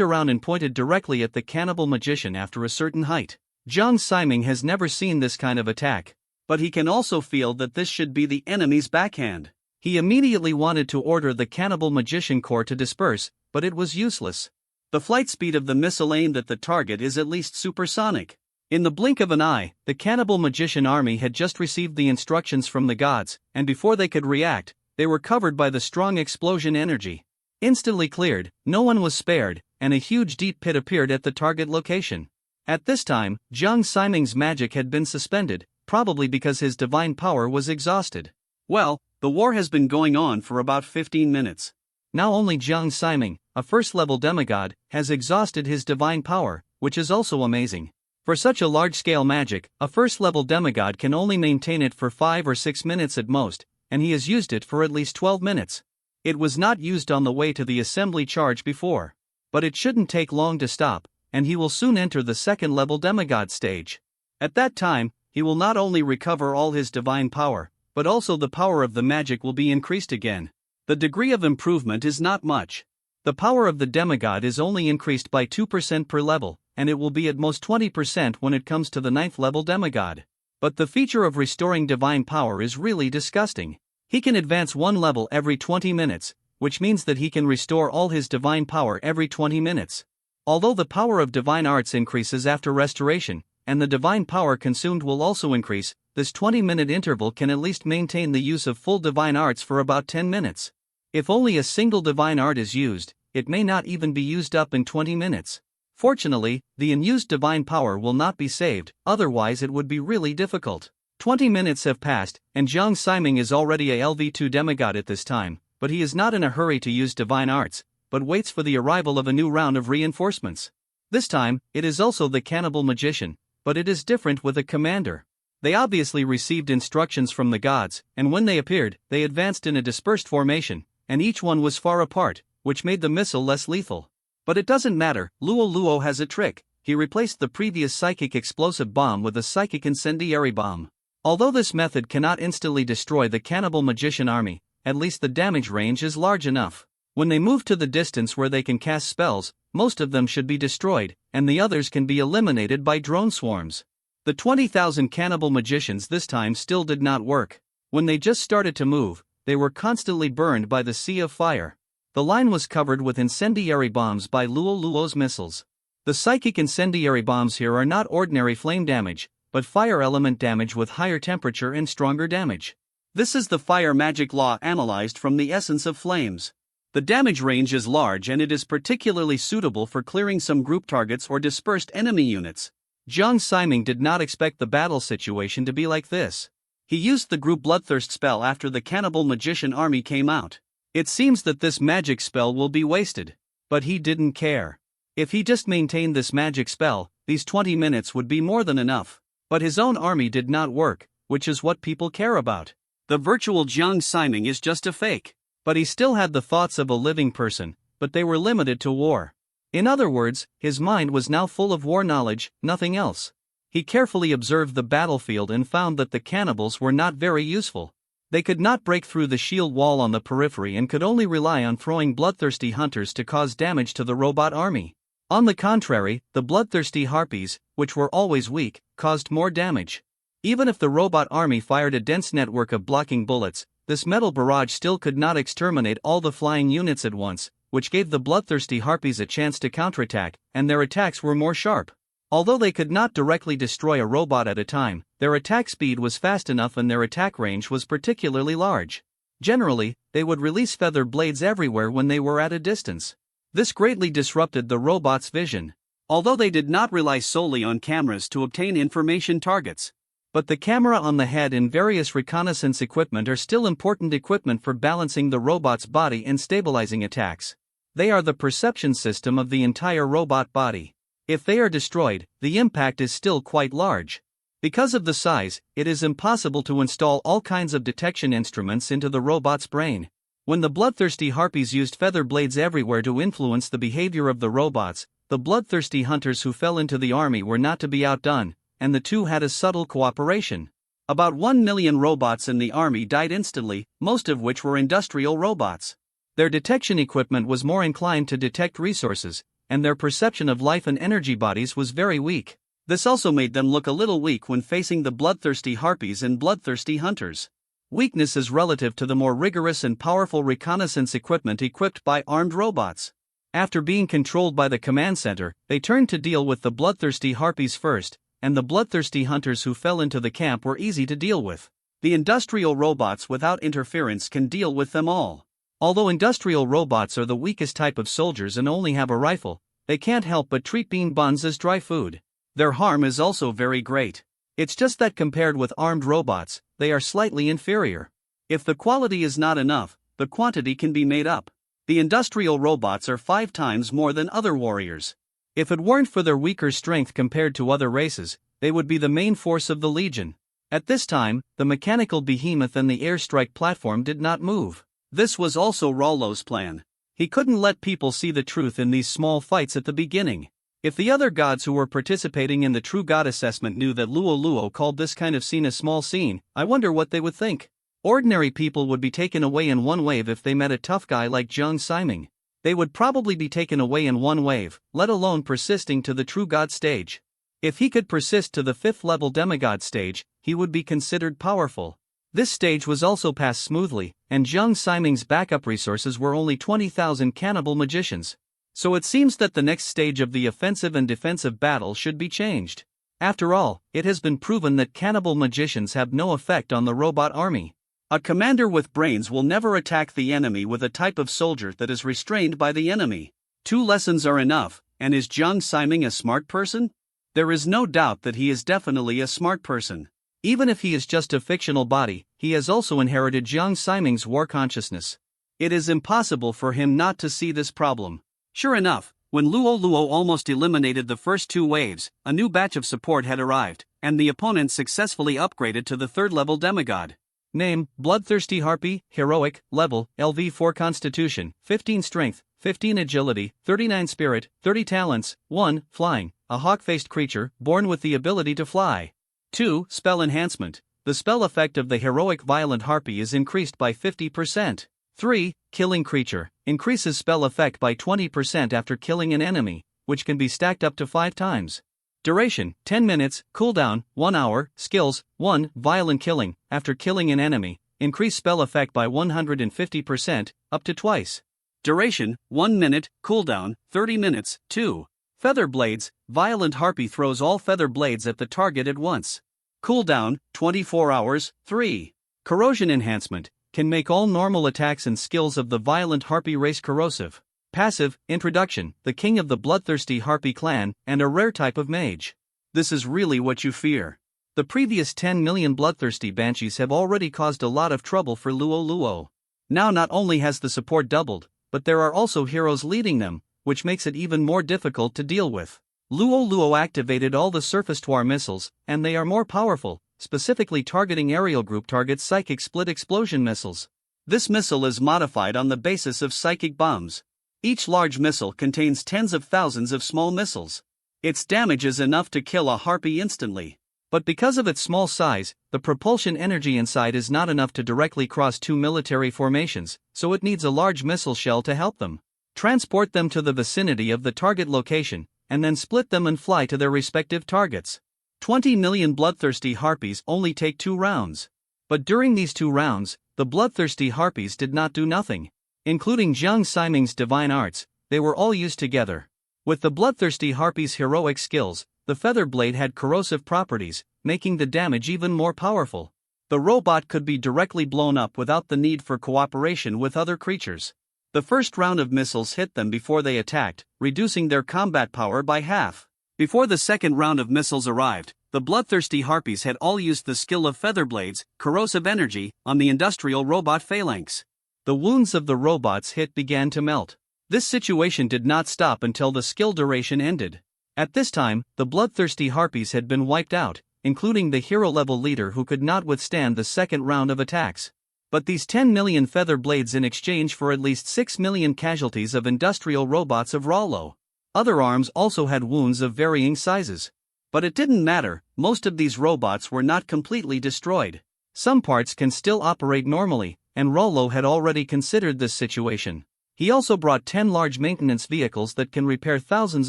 around and pointed directly at the cannibal magician after a certain height. Jiang Ximing has never seen this kind of attack. But he can also feel that this should be the enemy's backhand. He immediately wanted to order the cannibal magician corps to disperse, but it was useless. The flight speed of the missile aimed at the target is at least supersonic. In the blink of an eye, the cannibal magician army had just received the instructions from the gods, and before they could react, they were covered by the strong explosion energy. Instantly cleared, no one was spared, and a huge deep pit appeared at the target location. At this time, Jiang Ximing's magic had been suspended, probably because his divine power was exhausted. Well, the war has been going on for about 15 minutes. Now only Jiang Ximing, a first-level demigod, has exhausted his divine power, which is also amazing. For such a large-scale magic, a first-level demigod can only maintain it for 5 or 6 minutes at most, and he has used it for at least 12 minutes. It was not used on the way to the assembly charge before. But it shouldn't take long to stop, and he will soon enter the second-level demigod stage. At that time, he will not only recover all his divine power, but also the power of the magic will be increased again. The degree of improvement is not much. The power of the demigod is only increased by 2% per level, and it will be at most 20% when it comes to the 9th level demigod. But the feature of restoring divine power is really disgusting. He can advance one level every 20 minutes, which means that he can restore all his divine power every 20 minutes. Although the power of divine arts increases after restoration, and the divine power consumed will also increase, this 20-minute interval can at least maintain the use of full divine arts for about 10 minutes. If only a single divine art is used, it may not even be used up in 20 minutes. Fortunately, the unused divine power will not be saved, otherwise it would be really difficult. 20 minutes have passed, and Jiang Ximing is already a LV2 demigod at this time, but he is not in a hurry to use divine arts, but waits for the arrival of a new round of reinforcements. This time, it is also the cannibal magician, but it is different with a commander. They obviously received instructions from the gods, and when they appeared, they advanced in a dispersed formation, and each one was far apart, which made the missile less lethal. But it doesn't matter, Luo Luo has a trick. He replaced the previous psychic explosive bomb with a psychic incendiary bomb. Although this method cannot instantly destroy the cannibal magician army, at least the damage range is large enough. When they move to the distance where they can cast spells, most of them should be destroyed, and the others can be eliminated by drone swarms. The 20,000 cannibal magicians this time still did not work. When they just started to move, they were constantly burned by the sea of fire. The line was covered with incendiary bombs by Luo Luo's missiles. The psychic incendiary bombs here are not ordinary flame damage, but fire element damage with higher temperature and stronger damage. This is the fire magic law analyzed from the essence of flames. The damage range is large and it is particularly suitable for clearing some group targets or dispersed enemy units. Jiang Ximing did not expect the battle situation to be like this. He used the group bloodthirst spell after the cannibal magician army came out. It seems that this magic spell will be wasted. But he didn't care. If he just maintained this magic spell, these 20 minutes would be more than enough. But his own army did not work, which is what people care about. The virtual Jiang Ximing is just a fake. But he still had the thoughts of a living person, but they were limited to war. In other words, his mind was now full of war knowledge, nothing else. He carefully observed the battlefield and found that the cannibals were not very useful. They could not break through the shield wall on the periphery and could only rely on throwing bloodthirsty hunters to cause damage to the robot army. On the contrary, the bloodthirsty harpies, which were always weak, caused more damage. Even if the robot army fired a dense network of blocking bullets, this metal barrage still could not exterminate all the flying units at once, which gave the bloodthirsty harpies a chance to counterattack, and their attacks were more sharp. Although they could not directly destroy a robot at a time, their attack speed was fast enough and their attack range was particularly large. Generally, they would release feather blades everywhere when they were at a distance. This greatly disrupted the robot's vision. Although they did not rely solely on cameras to obtain information targets. But the camera on the head and various reconnaissance equipment are still important equipment for balancing the robot's body and stabilizing attacks. They are the perception system of the entire robot body. If they are destroyed, the impact is still quite large. Because of the size, it is impossible to install all kinds of detection instruments into the robot's brain. When the bloodthirsty harpies used feather blades everywhere to influence the behavior of the robots, the bloodthirsty hunters who fell into the army were not to be outdone, and the two had a subtle cooperation. About 1 million robots in the army died instantly, most of which were industrial robots. Their detection equipment was more inclined to detect resources, and their perception of life and energy bodies was very weak. This also made them look a little weak when facing the bloodthirsty harpies and bloodthirsty hunters. Weakness is relative to the more rigorous and powerful reconnaissance equipment equipped by armed robots. After being controlled by the command center, they turned to deal with the bloodthirsty harpies first, and the bloodthirsty hunters who fell into the camp were easy to deal with. The industrial robots without interference can deal with them all. Although industrial robots are the weakest type of soldiers and only have a rifle, they can't help but treat bean buns as dry food. Their harm is also very great. It's just that compared with armed robots, they are slightly inferior. If the quality is not enough, the quantity can be made up. The industrial robots are 5 times more than other warriors. If it weren't for their weaker strength compared to other races, they would be the main force of the Legion. At this time, the mechanical behemoth and the airstrike platform did not move. This was also Rollo's plan. He couldn't let people see the truth in these small fights at the beginning. If the other gods who were participating in the True God assessment knew that Luo Luo called this kind of scene a small scene, I wonder what they would think. Ordinary people would be taken away in one wave if they met a tough guy like Jiang Ximing. They would probably be taken away in one wave, let alone persisting to the True God stage. If he could persist to the 5th level demigod stage, he would be considered powerful. This stage was also passed smoothly, and Jiang Ximing's backup resources were only 20,000 cannibal magicians. So it seems that the next stage of the offensive and defensive battle should be changed. After all, it has been proven that cannibal magicians have no effect on the robot army. A commander with brains will never attack the enemy with a type of soldier that is restrained by the enemy. 2 lessons are enough, and is Jiang Ximing a smart person? There is no doubt that he is definitely a smart person. Even if he is just a fictional body, he has also inherited Jiang Ximing's war consciousness. It is impossible for him not to see this problem. Sure enough, when Luo Luo almost eliminated the first 2 waves, a new batch of support had arrived, and the opponent successfully upgraded to the 3rd level demigod. Name: Bloodthirsty Harpy, Heroic, Level, LV4 Constitution, 15 Strength, 15 Agility, 39 Spirit, 30 Talents, 1, Flying, a hawk-faced creature, born with the ability to fly. 2. Spell Enhancement. The spell effect of the Heroic Violent Harpy is increased by 50%. 3. Killing Creature. Increases spell effect by 20% after killing an enemy, which can be stacked up to 5 times. Duration: 10 minutes, cooldown: 1 hour. Skills: 1. Violent Killing. After killing an enemy, increase spell effect by 150%, up to twice. Duration: 1 minute, cooldown: 30 minutes. 2. Feather Blades. Violent Harpy throws all feather blades at the target at once. Cooldown: 24 hours. 3. Corrosion Enhancement. Can make all normal attacks and skills of the Violent Harpy race corrosive. Passive: Introduction, the king of the bloodthirsty Harpy clan, and a rare type of mage. This is really what you fear. The previous 10 million bloodthirsty banshees have already caused a lot of trouble for Luo Luo. Now not only has the support doubled, but there are also heroes leading them, which makes it even more difficult to deal with. Luo Luo activated all the Surface-to-Air missiles, and they are more powerful, specifically targeting aerial group targets Psychic Split Explosion missiles. This missile is modified on the basis of psychic bombs. Each large missile contains tens of thousands of small missiles. Its damage is enough to kill a harpy instantly. But because of its small size, the propulsion energy inside is not enough to directly cross 2 military formations, so it needs a large missile shell to help them. Transport them to the vicinity of the target location, and then split them and fly to their respective targets. 20 million bloodthirsty harpies only take 2 rounds. But during these 2 rounds, the bloodthirsty harpies did not do nothing. Including Jiang Ximing's divine arts, they were all used together. With the bloodthirsty harpy's heroic skills, the feather blade had corrosive properties, making the damage even more powerful. The robot could be directly blown up without the need for cooperation with other creatures. The first round of missiles hit them before they attacked, reducing their combat power by half. Before the second round of missiles arrived, the bloodthirsty harpies had all used the skill of feather blades, corrosive energy, on the industrial robot phalanx. The wounds of the robot's hit began to melt. This situation did not stop until the skill duration ended. At this time, the bloodthirsty harpies had been wiped out, including the hero-level leader who could not withstand the second round of attacks. But these 10 million feather blades in exchange for at least 6 million casualties of industrial robots of Rollo. Other arms also had wounds of varying sizes. But it didn't matter, most of these robots were not completely destroyed. Some parts can still operate normally, and Rollo had already considered this situation. He also brought 10 large maintenance vehicles that can repair thousands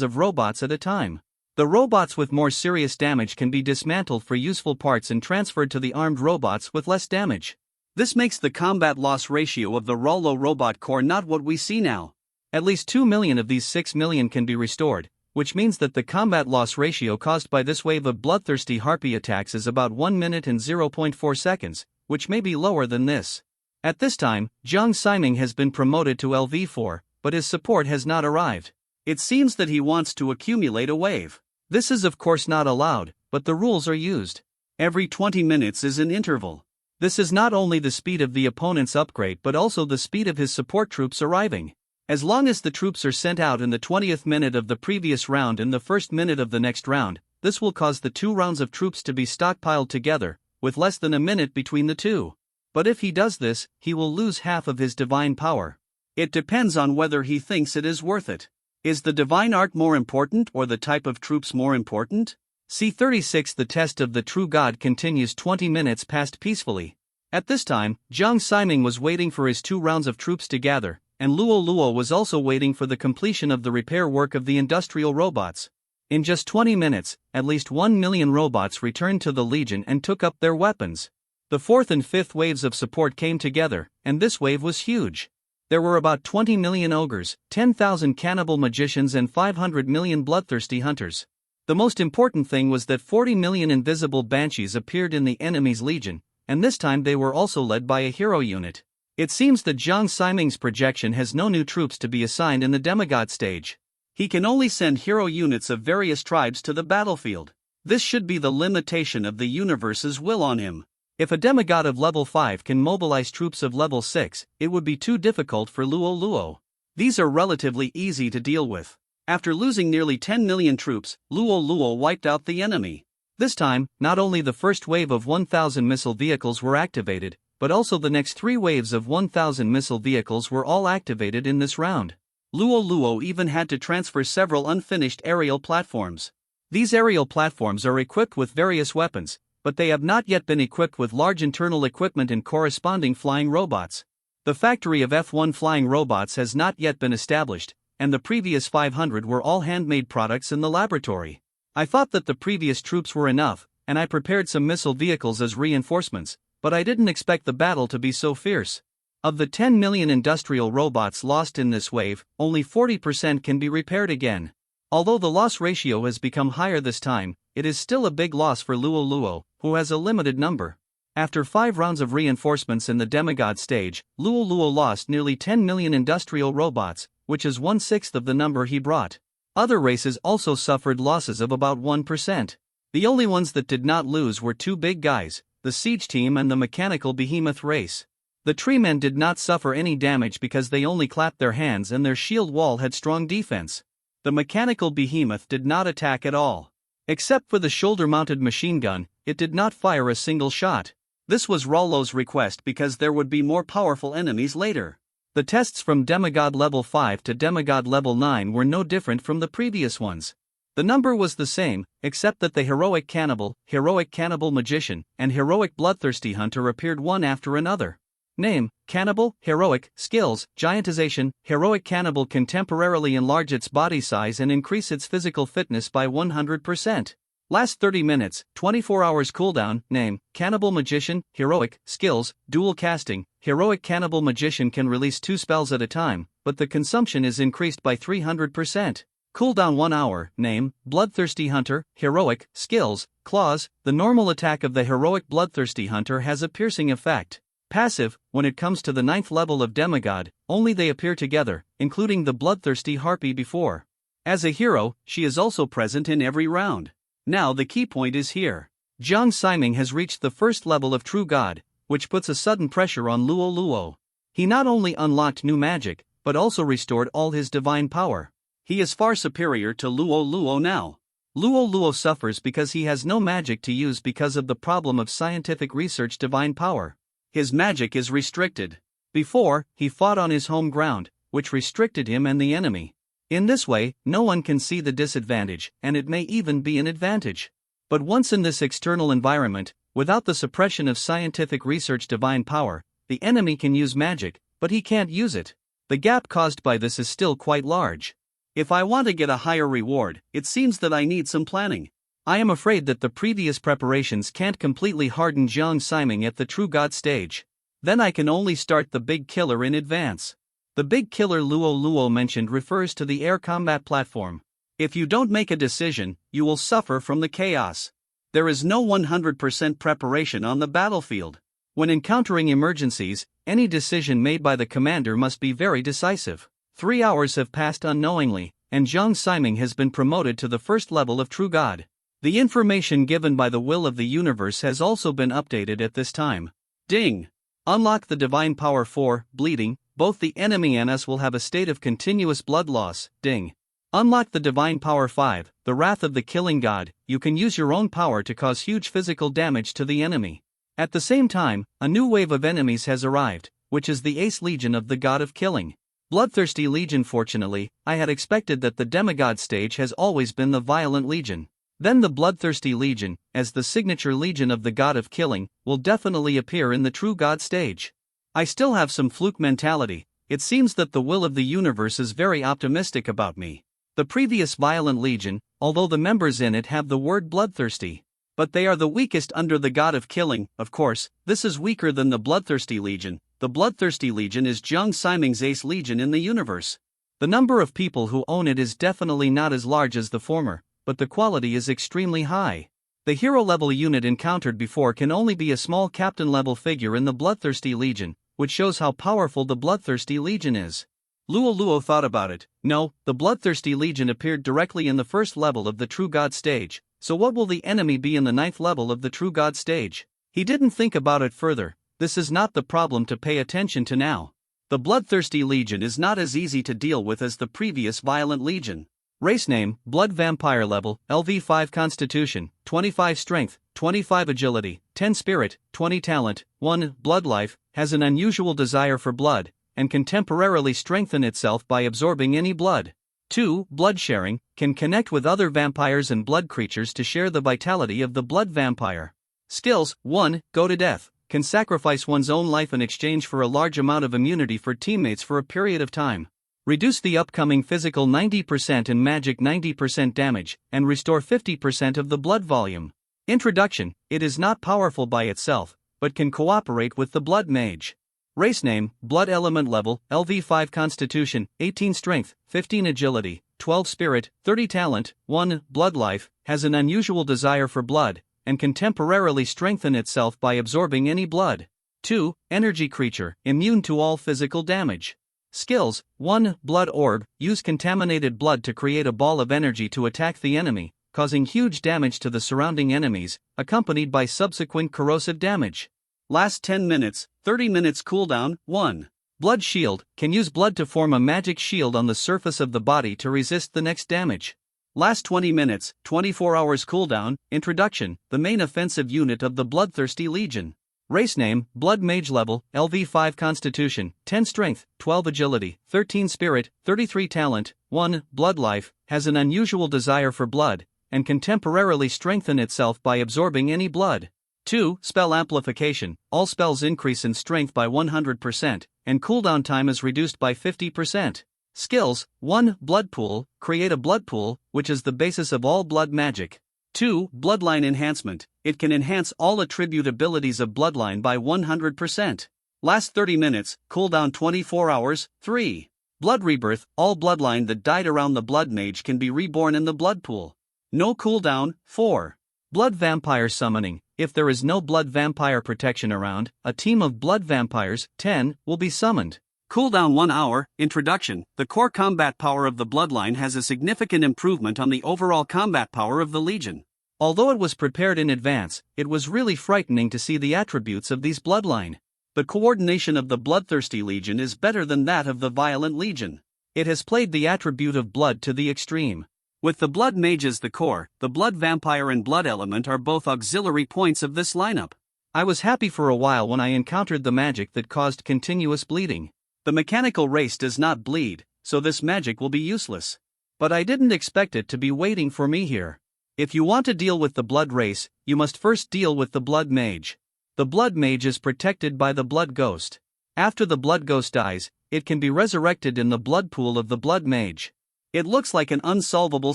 of robots at a time. The robots with more serious damage can be dismantled for useful parts and transferred to the armed robots with less damage. This makes the combat loss ratio of the Rollo robot core not what we see now. At least 2 million of these 6 million can be restored, which means that the combat loss ratio caused by this wave of bloodthirsty harpy attacks is about 1 minute and 0.4 seconds, which may be lower than this. At this time, Jiang Ximing has been promoted to LV4, but his support has not arrived. It seems that he wants to accumulate a wave. This is of course not allowed, but the rules are used. Every 20 minutes is an interval. This is not only the speed of the opponent's upgrade but also the speed of his support troops arriving. As long as the troops are sent out in the 20th minute of the previous round and the first minute of the next round, this will cause the 2 rounds of troops to be stockpiled together, with less than a minute between the two. But if he does this, he will lose half of his divine power. It depends on whether he thinks it is worth it. Is the divine art more important or the type of troops more important? C36 The test of the true god continues. 20 minutes passed peacefully. At this time, Jiang Ximing was waiting for his 2 rounds of troops to gather, and Luo Luo was also waiting for the completion of the repair work of the industrial robots. In just 20 minutes, at least 1 million robots returned to the Legion and took up their weapons. The 4th and 5th waves of support came together, and this wave was huge. There were about 20 million ogres, 10,000 cannibal magicians and 500 million bloodthirsty hunters. The most important thing was that 40 million invisible banshees appeared in the enemy's legion, and this time they were also led by a hero unit. It seems that Jiang Ximing's projection has no new troops to be assigned in the demigod stage. He can only send hero units of various tribes to the battlefield. This should be the limitation of the universe's will on him. If a demigod of level 5 can mobilize troops of level 6, it would be too difficult for Luo Luo. These are relatively easy to deal with. After losing nearly 10 million troops, Luo Luo wiped out the enemy. This time, not only the first wave of 1,000 missile vehicles were activated, but also the next 3 waves of 1,000 missile vehicles were all activated in this round. Luo Luo even had to transfer several unfinished aerial platforms. These aerial platforms are equipped with various weapons, but they have not yet been equipped with large internal equipment and corresponding flying robots. The factory of F1 flying robots has not yet been established, and the previous 500 were all handmade products in the laboratory. I thought that the previous troops were enough, and I prepared some missile vehicles as reinforcements, but I didn't expect the battle to be so fierce. Of the 10 million industrial robots lost in this wave, only 40% can be repaired again. Although the loss ratio has become higher this time, it is still a big loss for Luo Luo, who has a limited number. After 5 rounds of reinforcements in the demigod stage, Luo Luo lost nearly 10 million industrial robots, which is 1/6 of the number he brought. Other races also suffered losses of about 1%. The only ones that did not lose were 2 big guys, the Siege Team and the Mechanical Behemoth race. The Treemen did not suffer any damage because they only clapped their hands and their shield wall had strong defense. The Mechanical Behemoth did not attack at all. Except for the shoulder-mounted machine gun, it did not fire a single shot. This was Rollo's request because there would be more powerful enemies later. The tests from demigod level 5 to demigod level 9 were no different from the previous ones. The number was the same, except that the heroic cannibal magician, and heroic bloodthirsty hunter appeared one after another. Name: Cannibal, Heroic, Skills, Giantization. Heroic Cannibal can temporarily enlarge its body size and increase its physical fitness by 100%. Last 30 minutes, 24 hours cooldown. Name: Cannibal Magician, Heroic, Skills, Dual Casting. Heroic Cannibal Magician can release 2 spells at a time, but the consumption is increased by 300%. Cooldown 1 hour. Name: Bloodthirsty Hunter, Heroic, Skills, Claws. The normal attack of the Heroic Bloodthirsty Hunter has a piercing effect. Passive: when it comes to the 9th level of demigod, only they appear together, including the bloodthirsty harpy before. As a hero, she is also present in every round. Now the key point is here. Jiang Ximing has reached the 1st level of True God, which puts a sudden pressure on Luo Luo. He not only unlocked new magic, but also restored all his divine power. He is far superior to Luo Luo now. Luo Luo suffers because he has no magic to use because of the problem of scientific research divine power. His magic is restricted. Before, he fought on his home ground, which restricted him and the enemy. In this way, no one can see the disadvantage, and it may even be an advantage. But once in this external environment, without the suppression of scientific research divine power, the enemy can use magic, but he can't use it. The gap caused by this is still quite large. If I want to get a higher reward, it seems that I need some planning. I am afraid that the previous preparations can't completely harden Jiang Siming at the True God stage. Then I can only start the big killer in advance. The big killer Luo Luo mentioned refers to the air combat platform. If you don't make a decision, you will suffer from the chaos. There is no 100% preparation on the battlefield. When encountering emergencies, any decision made by the commander must be very decisive. 3 hours have passed unknowingly, and Jiang Siming has been promoted to the first level of True God. The information given by the will of the universe has also been updated at this time. Ding! Unlock the Divine Power 4, Bleeding. Both the enemy and us will have a state of continuous blood loss. Ding! Unlock the Divine Power 5, the Wrath of the Killing God. You can use your own power to cause huge physical damage to the enemy. At the same time, a new wave of enemies has arrived, which is the Ace Legion of the God of Killing. Bloodthirsty Legion. Fortunately, I had expected that the Demigod stage has always been the Violent Legion. Then the Bloodthirsty Legion, as the signature Legion of the God of Killing, will definitely appear in the True God stage. I still have some fluke mentality. It seems that the will of the universe is very optimistic about me. The previous Violent Legion, although the members in it have the word bloodthirsty, but they are the weakest under the God of Killing. Of course, this is weaker than the Bloodthirsty Legion. The Bloodthirsty Legion is Jiang Siming's Ace Legion in the universe. The number of people who own it is definitely not as large as the former, but the quality is extremely high. The hero-level unit encountered before can only be a small captain-level figure in the Bloodthirsty Legion, which shows how powerful the Bloodthirsty Legion is. Luo Luo thought about it. No, the Bloodthirsty Legion appeared directly in the first level of the True God stage, so what will the enemy be in the 9th level of the True God stage? He didn't think about it further. This is not the problem to pay attention to now. The Bloodthirsty Legion is not as easy to deal with as the previous Violent Legion. Race name, Blood Vampire level, LV5 Constitution, 25 Strength, 25 Agility, 10 Spirit, 20 Talent, 1 Blood Life, has an unusual desire for blood, and can temporarily strengthen itself by absorbing any blood. 2 Blood Sharing, can connect with other vampires and blood creatures to share the vitality of the blood vampire. Skills, 1 Go to Death, can sacrifice one's own life in exchange for a large amount of immunity for teammates for a period of time. Reduce the upcoming physical 90% and magic 90% damage, and restore 50% of the blood volume. Introduction, it is not powerful by itself, but can cooperate with the Blood Mage. Race name, Blood Element level, LV5 Constitution, 18 Strength, 15 Agility, 12 Spirit, 30 Talent, 1 Blood Life, has an unusual desire for blood, and can temporarily strengthen itself by absorbing any blood. 2 Energy Creature, immune to all physical damage. Skills, 1 Blood Orb, use contaminated blood to create a ball of energy to attack the enemy, causing huge damage to the surrounding enemies, accompanied by subsequent corrosive damage. Last 10 minutes, 30 minutes cooldown. 1 Blood Shield, can use blood to form a magic shield on the surface of the body to resist the next damage. Last 20 minutes, 24 hours cooldown. Introduction, the main offensive unit of the Bloodthirsty Legion. Race name, Blood Mage level, LV5 Constitution, 10 Strength, 12 Agility, 13 Spirit, 33 Talent, 1 Blood Life, has an unusual desire for blood, and can temporarily strengthen itself by absorbing any blood. 2 Spell Amplification, all spells increase in strength by 100%, and cooldown time is reduced by 50%. Skills, 1 Blood Pool, create a blood pool, which is the basis of all blood magic. 2 Bloodline Enhancement, it can enhance all attribute abilities of Bloodline by 100%. Last 30 minutes, cooldown 24 hours. 3 Blood Rebirth, all Bloodline that died around the Blood Mage can be reborn in the blood pool. No cooldown. 4 Blood Vampire Summoning, if there is no blood vampire protection around, a team of blood vampires, 10, will be summoned. Cooldown 1 hour. Introduction, the core combat power of the Bloodline has a significant improvement on the overall combat power of the Legion. Although it was prepared in advance, it was really frightening to see the attributes of these Bloodline. The coordination of the Bloodthirsty Legion is better than that of the Violent Legion. It has played the attribute of blood to the extreme. With the Blood Mage as the core, the Blood Vampire and Blood Element are both auxiliary points of this lineup. I was happy for a while when I encountered the magic that caused continuous bleeding. The mechanical race does not bleed, so this magic will be useless. But I didn't expect it to be waiting for me here. If you want to deal with the blood race, you must first deal with the blood mage. The blood mage is protected by the blood ghost. After the blood ghost dies, it can be resurrected in the blood pool of the blood mage. It looks like an unsolvable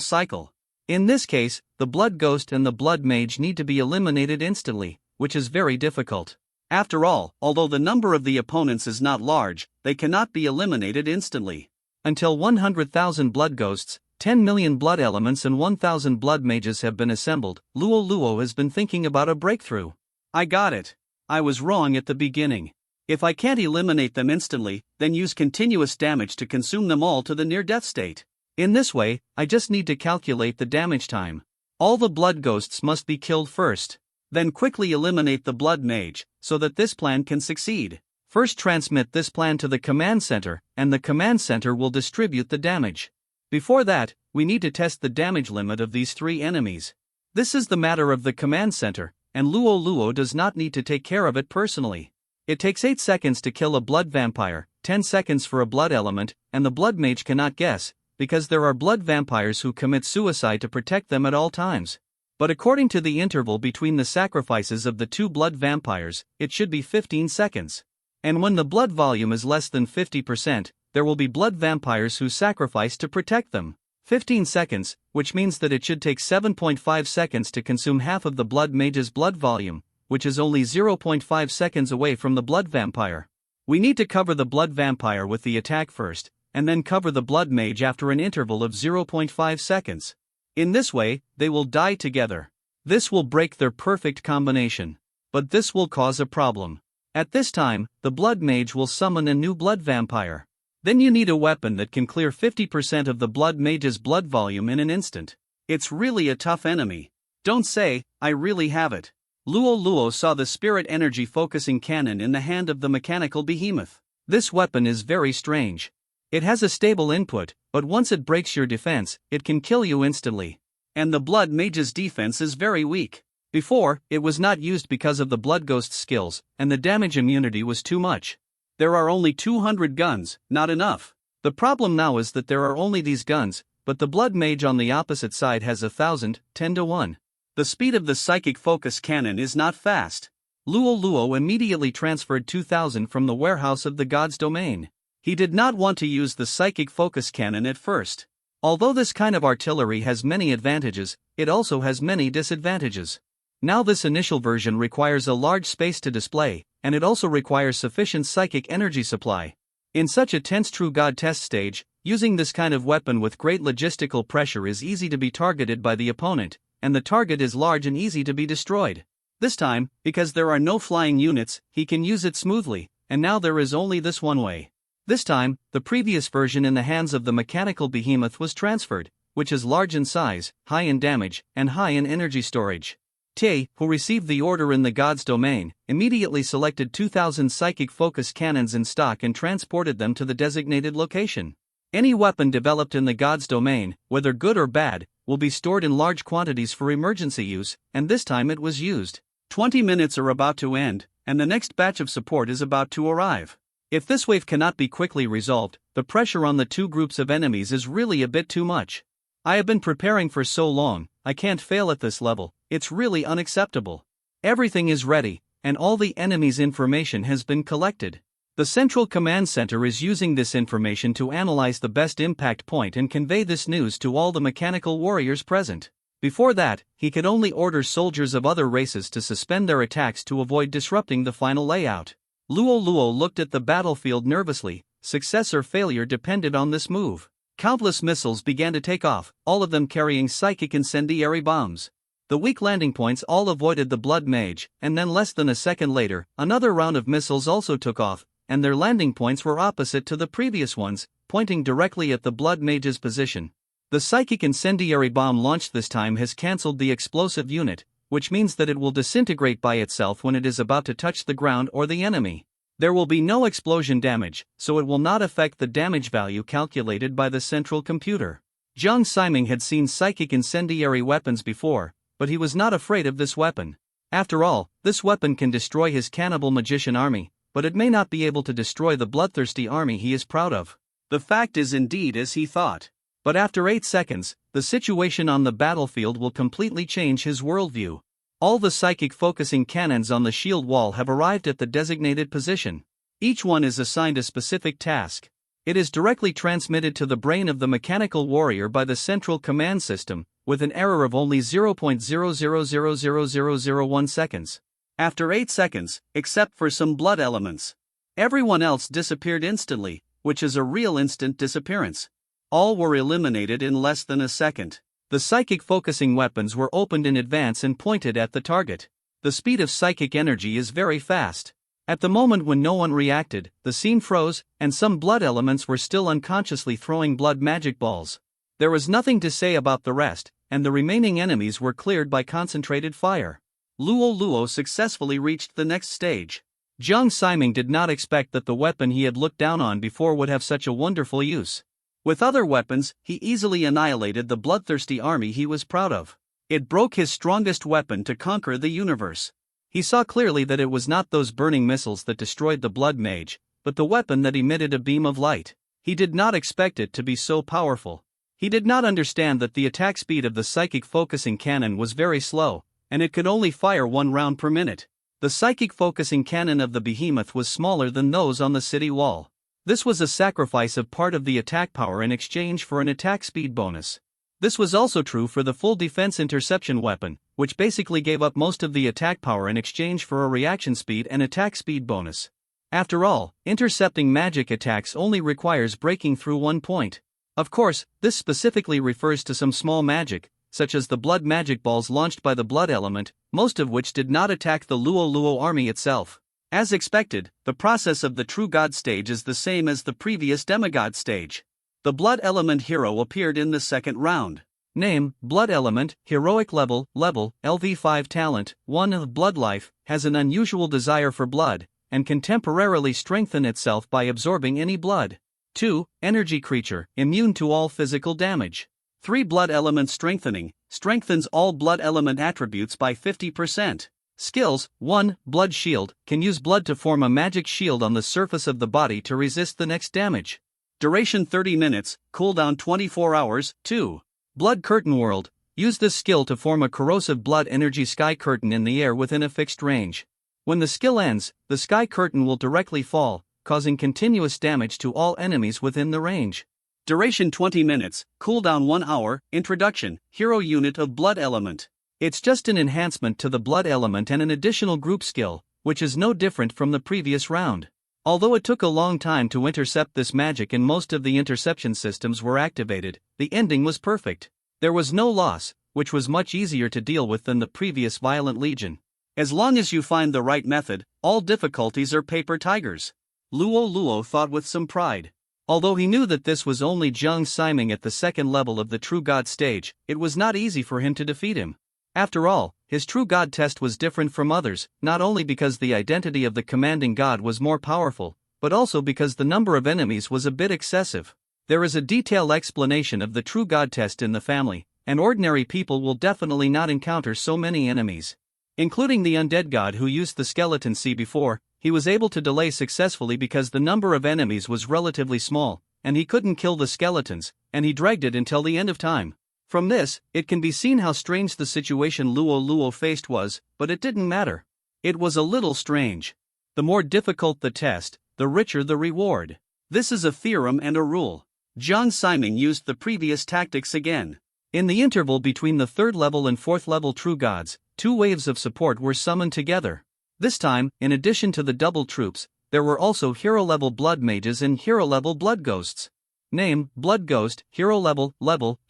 cycle. In this case, the blood ghost and the blood mage need to be eliminated instantly, which is very difficult. After all, although the number of the opponents is not large, they cannot be eliminated instantly. Until 100,000 blood ghosts, 10 million blood elements and 1,000 blood mages have been assembled, Luo Luo has been thinking about a breakthrough. I got it. I was wrong at the beginning. If I can't eliminate them instantly, then use continuous damage to consume them all to the near-death state. In this way, I just need to calculate the damage time. All the blood ghosts must be killed first. Then quickly eliminate the blood mage, so that this plan can succeed. First transmit this plan to the command center, and the command center will distribute the damage. Before that, we need to test the damage limit of these three enemies. This is the matter of the command center, and Luo Luo does not need to take care of it personally. It takes 8 seconds to kill a blood vampire, 10 seconds for a blood element, and the blood mage cannot guess, because there are blood vampires who commit suicide to protect them at all times. But according to the interval between the sacrifices of the two blood vampires, it should be 15 seconds. And when the blood volume is less than 50%, there will be blood vampires who sacrifice to protect them. 15 seconds, which means that it should take 7.5 seconds to consume half of the blood mage's blood volume, which is only 0.5 seconds away from the blood vampire. We need to cover the blood vampire with the attack first, and then cover the blood mage after an interval of 0.5 seconds. In this way, they will die together. This will break their perfect combination. But this will cause a problem. At this time, the blood mage will summon a new blood vampire. Then you need a weapon that can clear 50% of the blood mage's blood volume in an instant. It's really a tough enemy. Don't say, I really have it. Luo Luo saw the spirit energy focusing cannon in the hand of the mechanical behemoth. This weapon is very strange. It has a stable input, but once it breaks your defense, it can kill you instantly. And the blood mage's defense is very weak. Before, it was not used because of the blood ghost skills, and the damage immunity was too much. There are only 200 guns, not enough. The problem now is that there are only these guns, but the blood mage on the opposite side has 1,000, 10 to 1. The speed of the psychic focus cannon is not fast. Luo Luo immediately transferred 2,000 from the warehouse of the god's domain. He did not want to use the psychic focus cannon at first. Although this kind of artillery has many advantages, it also has many disadvantages. Now this initial version requires a large space to display, and it also requires sufficient psychic energy supply. In such a tense true god test stage, using this kind of weapon with great logistical pressure is easy to be targeted by the opponent, and the target is large and easy to be destroyed. This time, because there are no flying units, he can use it smoothly, and now there is only this one way. This time, the previous version in the hands of the mechanical behemoth was transferred, which is large in size, high in damage, and high in energy storage. Te, who received the order in the god's domain, immediately selected 2,000 psychic focus cannons in stock and transported them to the designated location. Any weapon developed in the god's domain, whether good or bad, will be stored in large quantities for emergency use, and this time it was used. 20 minutes are about to end, and the next batch of support is about to arrive. If this wave cannot be quickly resolved, the pressure on the two groups of enemies is really a bit too much. I have been preparing for so long, I can't fail at this level, it's really unacceptable. Everything is ready, and all the enemy's information has been collected. The Central Command Center is using this information to analyze the best impact point and convey this news to all the mechanical warriors present. Before that, he could only order soldiers of other races to suspend their attacks to avoid disrupting the final layout. Luo Luo looked at the battlefield nervously. Success or failure depended on this move. Countless missiles began to take off, all of them carrying psychic incendiary bombs. The weak landing points all avoided the blood mage, and then less than a second later, another round of missiles also took off, and their landing points were opposite to the previous ones, pointing directly at the blood mage's position. The psychic incendiary bomb launched this time has cancelled the explosive unit, which means that it will disintegrate by itself when it is about to touch the ground or the enemy. There will be no explosion damage, so it will not affect the damage value calculated by the central computer. Jiang Siming had seen psychic incendiary weapons before, but he was not afraid of this weapon. After all, this weapon can destroy his cannibal magician army, but it may not be able to destroy the bloodthirsty army he is proud of. The fact is indeed as he thought. But after 8 seconds, the situation on the battlefield will completely change his worldview. All the psychic focusing cannons on the shield wall have arrived at the designated position. Each one is assigned a specific task. It is directly transmitted to the brain of the mechanical warrior by the central command system, with an error of only 0.00000001 seconds. After 8 seconds, except for some blood elements, everyone else disappeared instantly, which is a real instant disappearance. All were eliminated in less than a second. The psychic focusing weapons were opened in advance and pointed at the target. The speed of psychic energy is very fast. At the moment when no one reacted, the scene froze, and some blood elements were still unconsciously throwing blood magic balls. There was nothing to say about the rest, and the remaining enemies were cleared by concentrated fire. Luo Luo successfully reached the next stage. Jiang Siming did not expect that the weapon he had looked down on before would have such a wonderful use. With other weapons, he easily annihilated the bloodthirsty army he was proud of. It broke his strongest weapon to conquer the universe. He saw clearly that it was not those burning missiles that destroyed the blood mage, but the weapon that emitted a beam of light. He did not expect it to be so powerful. He did not understand that the attack speed of the psychic focusing cannon was very slow, and it could only fire 1 round per minute. The psychic focusing cannon of the behemoth was smaller than those on the city wall. This was a sacrifice of part of the attack power in exchange for an attack speed bonus. This was also true for the full defense interception weapon, which basically gave up most of the attack power in exchange for a reaction speed and attack speed bonus. After all, intercepting magic attacks only requires breaking through 1 point. Of course, this specifically refers to some small magic, such as the blood magic balls launched by the blood element, most of which did not attack the Luo Luo army itself. As expected, the process of the True God stage is the same as the previous Demigod stage. The Blood Element hero appeared in the second round. Name: Blood Element, Heroic Level, LV5 Talent, 1 of Blood Life, has an unusual desire for blood, and can temporarily strengthen itself by absorbing any blood. 2. Energy Creature, immune to all physical damage. 3. Blood Element Strengthening, strengthens all Blood Element attributes by 50%. Skills: 1. Blood Shield, can use blood to form a magic shield on the surface of the body to resist the next damage. Duration 30 minutes, cooldown 24 hours. 2. Blood Curtain World, use this skill to form a corrosive blood energy sky curtain in the air within a fixed range. When the skill ends, the sky curtain will directly fall, causing continuous damage to all enemies within the range. Duration 20 minutes, cooldown 1 hour. Introduction: Hero Unit of Blood Element. It's just an enhancement to the Blood Element and an additional group skill, which is no different from the previous round. Although it took a long time to intercept this magic and most of the interception systems were activated, the ending was perfect. There was no loss, which was much easier to deal with than the previous Violent Legion. As long as you find the right method, all difficulties are paper tigers. Luo Luo thought with some pride. Although he knew that this was only Jiang Siming at the second level of the True God stage, it was not easy for him to defeat him. After all, his True God test was different from others, not only because the identity of the commanding god was more powerful, but also because the number of enemies was a bit excessive. There is a detailed explanation of the True God test in the family, and ordinary people will definitely not encounter so many enemies. Including the undead god who used the skeleton sea before, he was able to delay successfully because the number of enemies was relatively small, and he couldn't kill the skeletons, and he dragged it until the end of time. From this, it can be seen how strange the situation Luo Luo faced was, but it didn't matter. It was a little strange. The more difficult the test, the richer the reward. This is a theorem and a rule. Jiang Siming used the previous tactics again. In the interval between the 3rd level and 4th level True Gods, 2 waves of support were summoned together. This time, in addition to the double troops, there were also hero-level blood mages and hero-level blood ghosts. Name: Blood Ghost, Hero Level,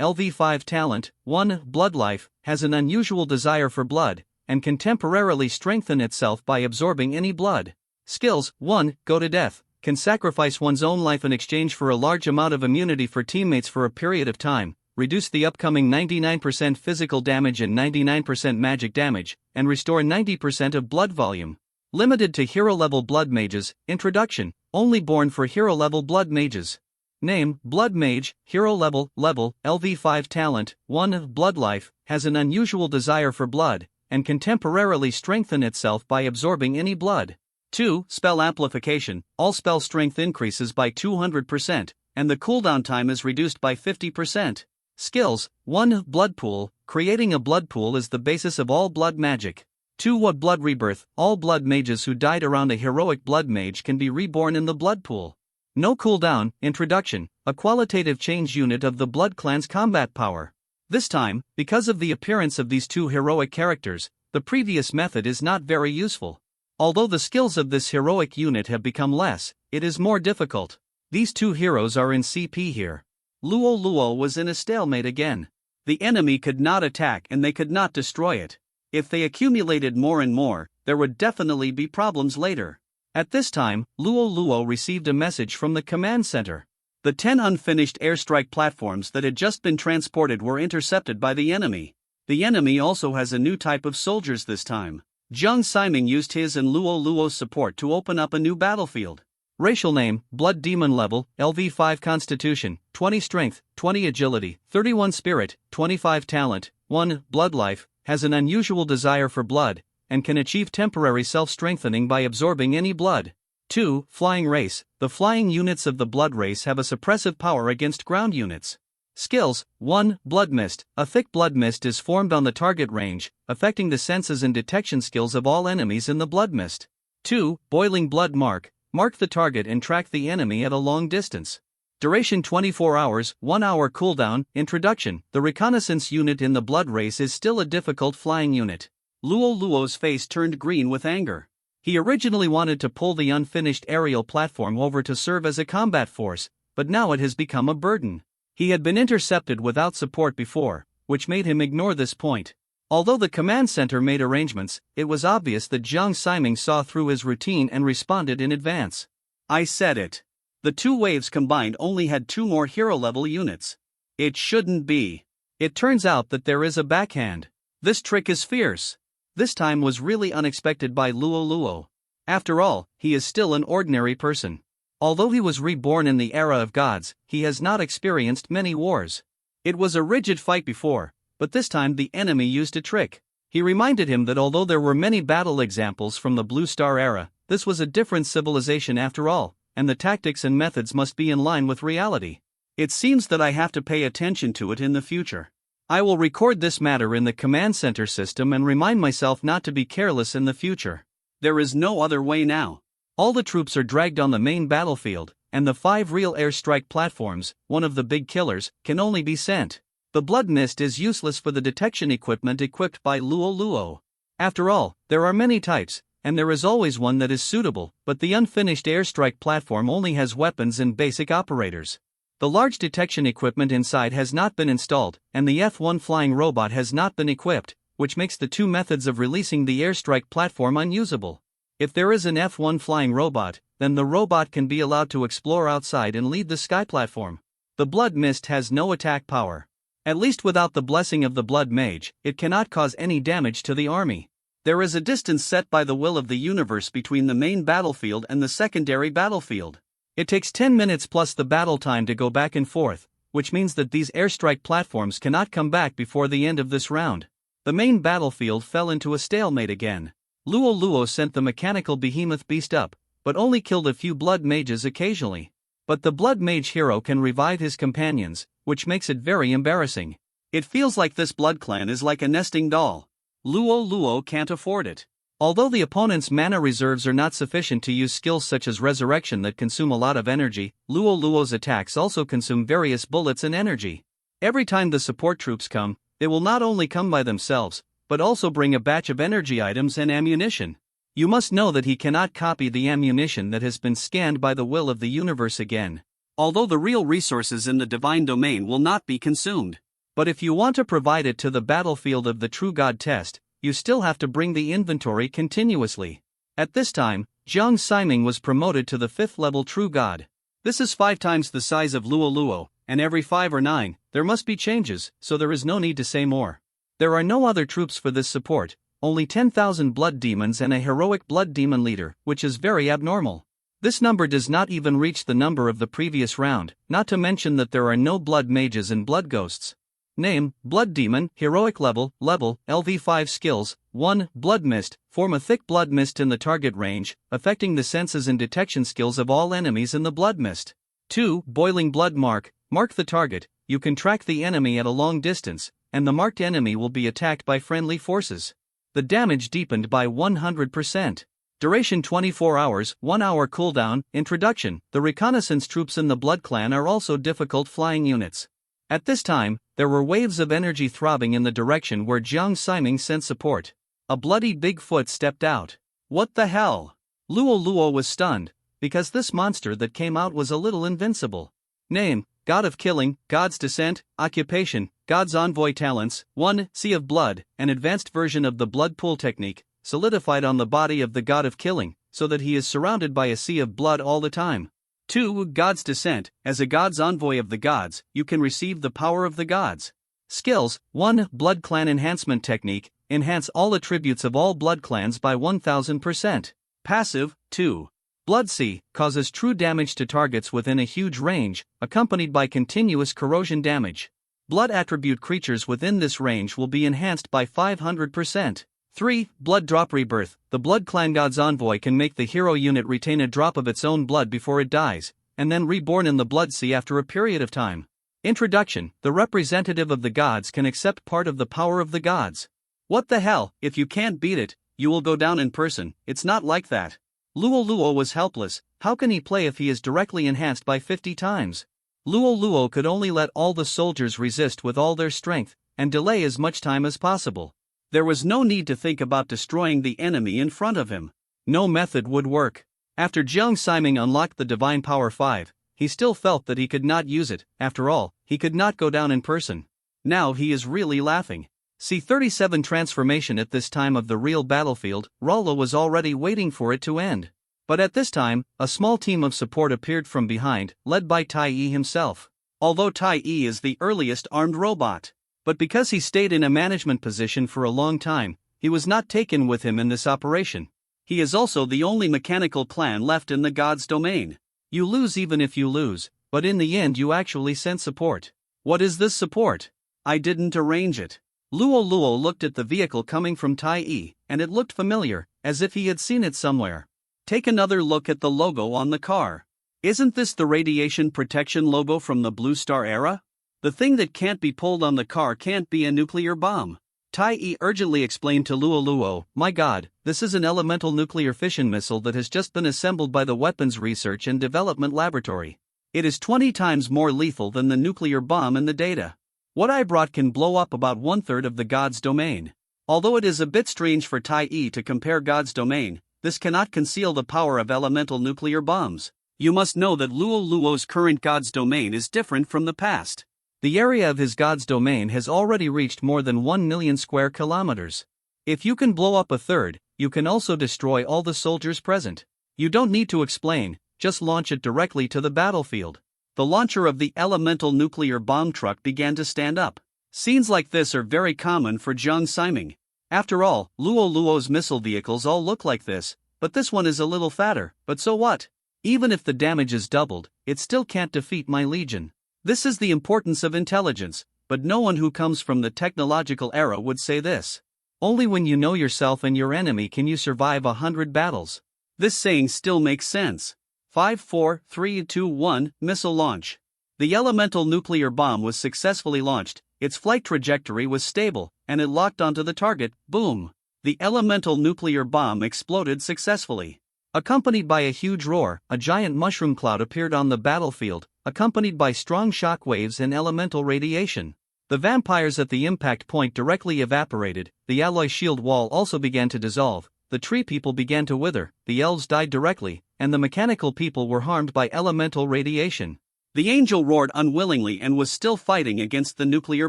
LV5 Talent, 1 Blood Life, has an unusual desire for blood, and can temporarily strengthen itself by absorbing any blood. Skills: 1. Go to Death, can sacrifice one's own life in exchange for a large amount of immunity for teammates for a period of time, reduce the upcoming 99% physical damage and 99% magic damage, and restore 90% of blood volume. Limited to hero-level blood mages. Introduction: only born for hero-level blood mages. Name: Blood Mage, Hero Level, LV5 Talent, 1 Blood Life, has an unusual desire for blood, and can temporarily strengthen itself by absorbing any blood. 2. Spell Amplification, all spell strength increases by 200%, and the cooldown time is reduced by 50%. Skills: 1. Blood Pool. Creating a blood pool is the basis of all blood magic. 2. What Blood Rebirth. All blood mages who died around a heroic blood mage can be reborn in the blood pool. No cooldown. Introduction. A qualitative change unit of the Blood Clan's combat power. This time, because of the appearance of these two heroic characters, the previous method is not very useful. Although the skills of this heroic unit have become less, it is more difficult. These two heroes are in CP here. Luo Luo was in a stalemate again. The enemy could not attack and they could not destroy it. If they accumulated more and more, there would definitely be problems later. At this time, Luo Luo received a message from the command center. The 10 unfinished airstrike platforms that had just been transported were intercepted by the enemy. The enemy also has a new type of soldiers this time. Jiang Siming used his and Luo Luo's support to open up a new battlefield. Racial name: Blood Demon level, LV5 Constitution, 20 Strength, 20 Agility, 31 Spirit, 25 Talent. 1. Blood Life, has an unusual desire for blood, and can achieve temporary self-strengthening by absorbing any blood. 2. Flying Race, the flying units of the blood race have a suppressive power against ground units. Skills: 1. Blood Mist. A thick blood mist is formed on the target range, affecting the senses and detection skills of all enemies in the blood mist. 2. Boiling Blood Mark. Mark the target and track the enemy at a long distance. Duration 24 hours, 1 hour cooldown. Introduction. The reconnaissance unit in the blood race is still a difficult flying unit. Luo Luo's face turned green with anger. He originally wanted to pull the unfinished aerial platform over to serve as a combat force, but now it has become a burden. He had been intercepted without support before, which made him ignore this point. Although the command center made arrangements, it was obvious that Jiang Siming saw through his routine and responded in advance. I said it. The two waves combined only had 2 more hero-level units. It shouldn't be. It turns out that there is a backhand. This trick is fierce. This time was really unexpected by Luo Luo. After all, he is still an ordinary person. Although he was reborn in the era of gods, he has not experienced many wars. It was a rigid fight before, but this time the enemy used a trick. He reminded him that although there were many battle examples from the Blue Star era, this was a different civilization after all, and the tactics and methods must be in line with reality. It seems that I have to pay attention to it in the future. I will record this matter in the command center system and remind myself not to be careless in the future. There is no other way now. All the troops are dragged on the main battlefield, and the 5 real airstrike platforms, one of the big killers, can only be sent. The blood mist is useless for the detection equipment equipped by Luo Luo. After all, there are many types, and there is always one that is suitable, but the unfinished airstrike platform only has weapons and basic operators. The large detection equipment inside has not been installed, and the F1 flying robot has not been equipped, which makes the 2 methods of releasing the airstrike platform unusable. If there is an F1 flying robot, then the robot can be allowed to explore outside and lead the sky platform. The blood mist has no attack power. At least without the blessing of the blood mage, it cannot cause any damage to the army. There is a distance set by the will of the universe between the main battlefield and the secondary battlefield. It takes 10 minutes plus the battle time to go back and forth, which means that these airstrike platforms cannot come back before the end of this round. The main battlefield fell into a stalemate again. Luo Luo sent the mechanical behemoth beast up, but only killed a few blood mages occasionally. But the blood mage hero can revive his companions, which makes it very embarrassing. It feels like this blood clan is like a nesting doll. Luo Luo can't afford it. Although the opponent's mana reserves are not sufficient to use skills such as resurrection that consume a lot of energy, Luo Luo's attacks also consume various bullets and energy. Every time the support troops come, they will not only come by themselves, but also bring a batch of energy items and ammunition. You must know that he cannot copy the ammunition that has been scanned by the will of the universe again. Although the real resources in the divine domain will not be consumed. But if you want to provide it to the battlefield of the true god test, you still have to bring the inventory continuously. At this time, Jiang Siming was promoted to the 5th level true god. This is 5 times the size of Luo Luo, and every 5 or 9, there must be changes, so there is no need to say more. There are no other troops for this support, only 10,000 blood demons and a heroic blood demon leader, which is very abnormal. This number does not even reach the number of the previous round, not to mention that there are no blood mages and blood ghosts. Name: Blood Demon, Heroic level, LV5 Skills: 1. Blood Mist, form a thick blood mist in the target range, affecting the senses and detection skills of all enemies in the blood mist. 2. Boiling blood mark. Mark the target. You can track the enemy at a long distance, and the marked enemy will be attacked by friendly forces. The damage deepened by 100%. Duration 24 hours, 1 hour cooldown. Introduction. The reconnaissance troops in the Blood Clan are also difficult flying units. At this time, there were waves of energy throbbing in the direction where Jiang Ximing sent support. A bloody Bigfoot stepped out. What the hell? Luo Luo was stunned, because this monster that came out was a little invincible. Name: God of Killing, God's Descent. Occupation: God's Envoy. Talents: 1. Sea of Blood, an advanced version of the blood pool technique, solidified on the body of the God of Killing, so that he is surrounded by a sea of blood all the time. 2. God's Descent. As a God's Envoy of the gods, you can receive the power of the gods. Skills: 1. Blood Clan Enhancement Technique, enhance all attributes of all blood clans by 1000%. Passive: 2. Blood Sea, causes true damage to targets within a huge range, accompanied by continuous corrosion damage. Blood attribute creatures within this range will be enhanced by 500%. 3. Blood Drop Rebirth. The Blood Clan God's Envoy can make the hero unit retain a drop of its own blood before it dies, and then reborn in the Blood Sea after a period of time. Introduction. The representative of the gods can accept part of the power of the gods. What the hell? If you can't beat it, you will go down in person. It's not like that. Luo Luo was helpless. How can he play if he is directly enhanced by 50 times? Luo Luo could only let all the soldiers resist with all their strength, and delay as much time as possible. There was no need to think about destroying the enemy in front of him. No method would work. After Jiang Ximing unlocked the Divine Power 5, he still felt that he could not use it. After all, he could not go down in person. Now he is really laughing. C-37 transformation. At this time of the real battlefield, Rollo was already waiting for it to end. But at this time, a small team of support appeared from behind, led by Tai Yi himself. Although Tai Yi is the earliest armed robot, but because he stayed in a management position for a long time, he was not taken with him in this operation. He is also the only mechanical clan left in the God's domain. You lose even if you lose, but in the end you actually sent support. What is this support? I didn't arrange it. Luo Luo looked at the vehicle coming from Tai Yi, and it looked familiar, as if he had seen it somewhere. Take another look at the logo on the car. Isn't this the radiation protection logo from the Blue Star era? The thing that can't be pulled on the car can't be a nuclear bomb. Tai Yi urgently explained to Luo Luo, "My god, this is an elemental nuclear fission missile that has just been assembled by the Weapons Research and Development Laboratory. It is 20 times more lethal than the nuclear bomb in the data. What I brought can blow up about 1/3 of the God's domain." Although it is a bit strange for Tai Yi to compare God's domain, this cannot conceal the power of elemental nuclear bombs. You must know that Luo Luo's current God's domain is different from the past. The area of his God's domain has already reached more than 1 million square kilometers. If you can blow up 1/3, you can also destroy all the soldiers present. You don't need to explain, just launch it directly to the battlefield. The launcher of the elemental nuclear bomb truck began to stand up. Scenes like this are very common for Jiang Ximing. After all, Luo Luo's missile vehicles all look like this, but this one is a little fatter, but so what? Even if the damage is doubled, it still can't defeat my legion. This is the importance of intelligence, but no one who comes from the technological era would say this. Only when you know yourself and your enemy can you survive 100 battles. This saying still makes sense. 5, 4, 3, 2, 1, missile launch. The elemental nuclear bomb was successfully launched, its flight trajectory was stable, and it locked onto the target. Boom! The elemental nuclear bomb exploded successfully. Accompanied by a huge roar, a giant mushroom cloud appeared on the battlefield, accompanied by strong shock waves and elemental radiation. The vampires at the impact point directly evaporated, the alloy shield wall also began to dissolve, the tree people began to wither, the elves died directly, and the mechanical people were harmed by elemental radiation. The angel roared unwillingly and was still fighting against the nuclear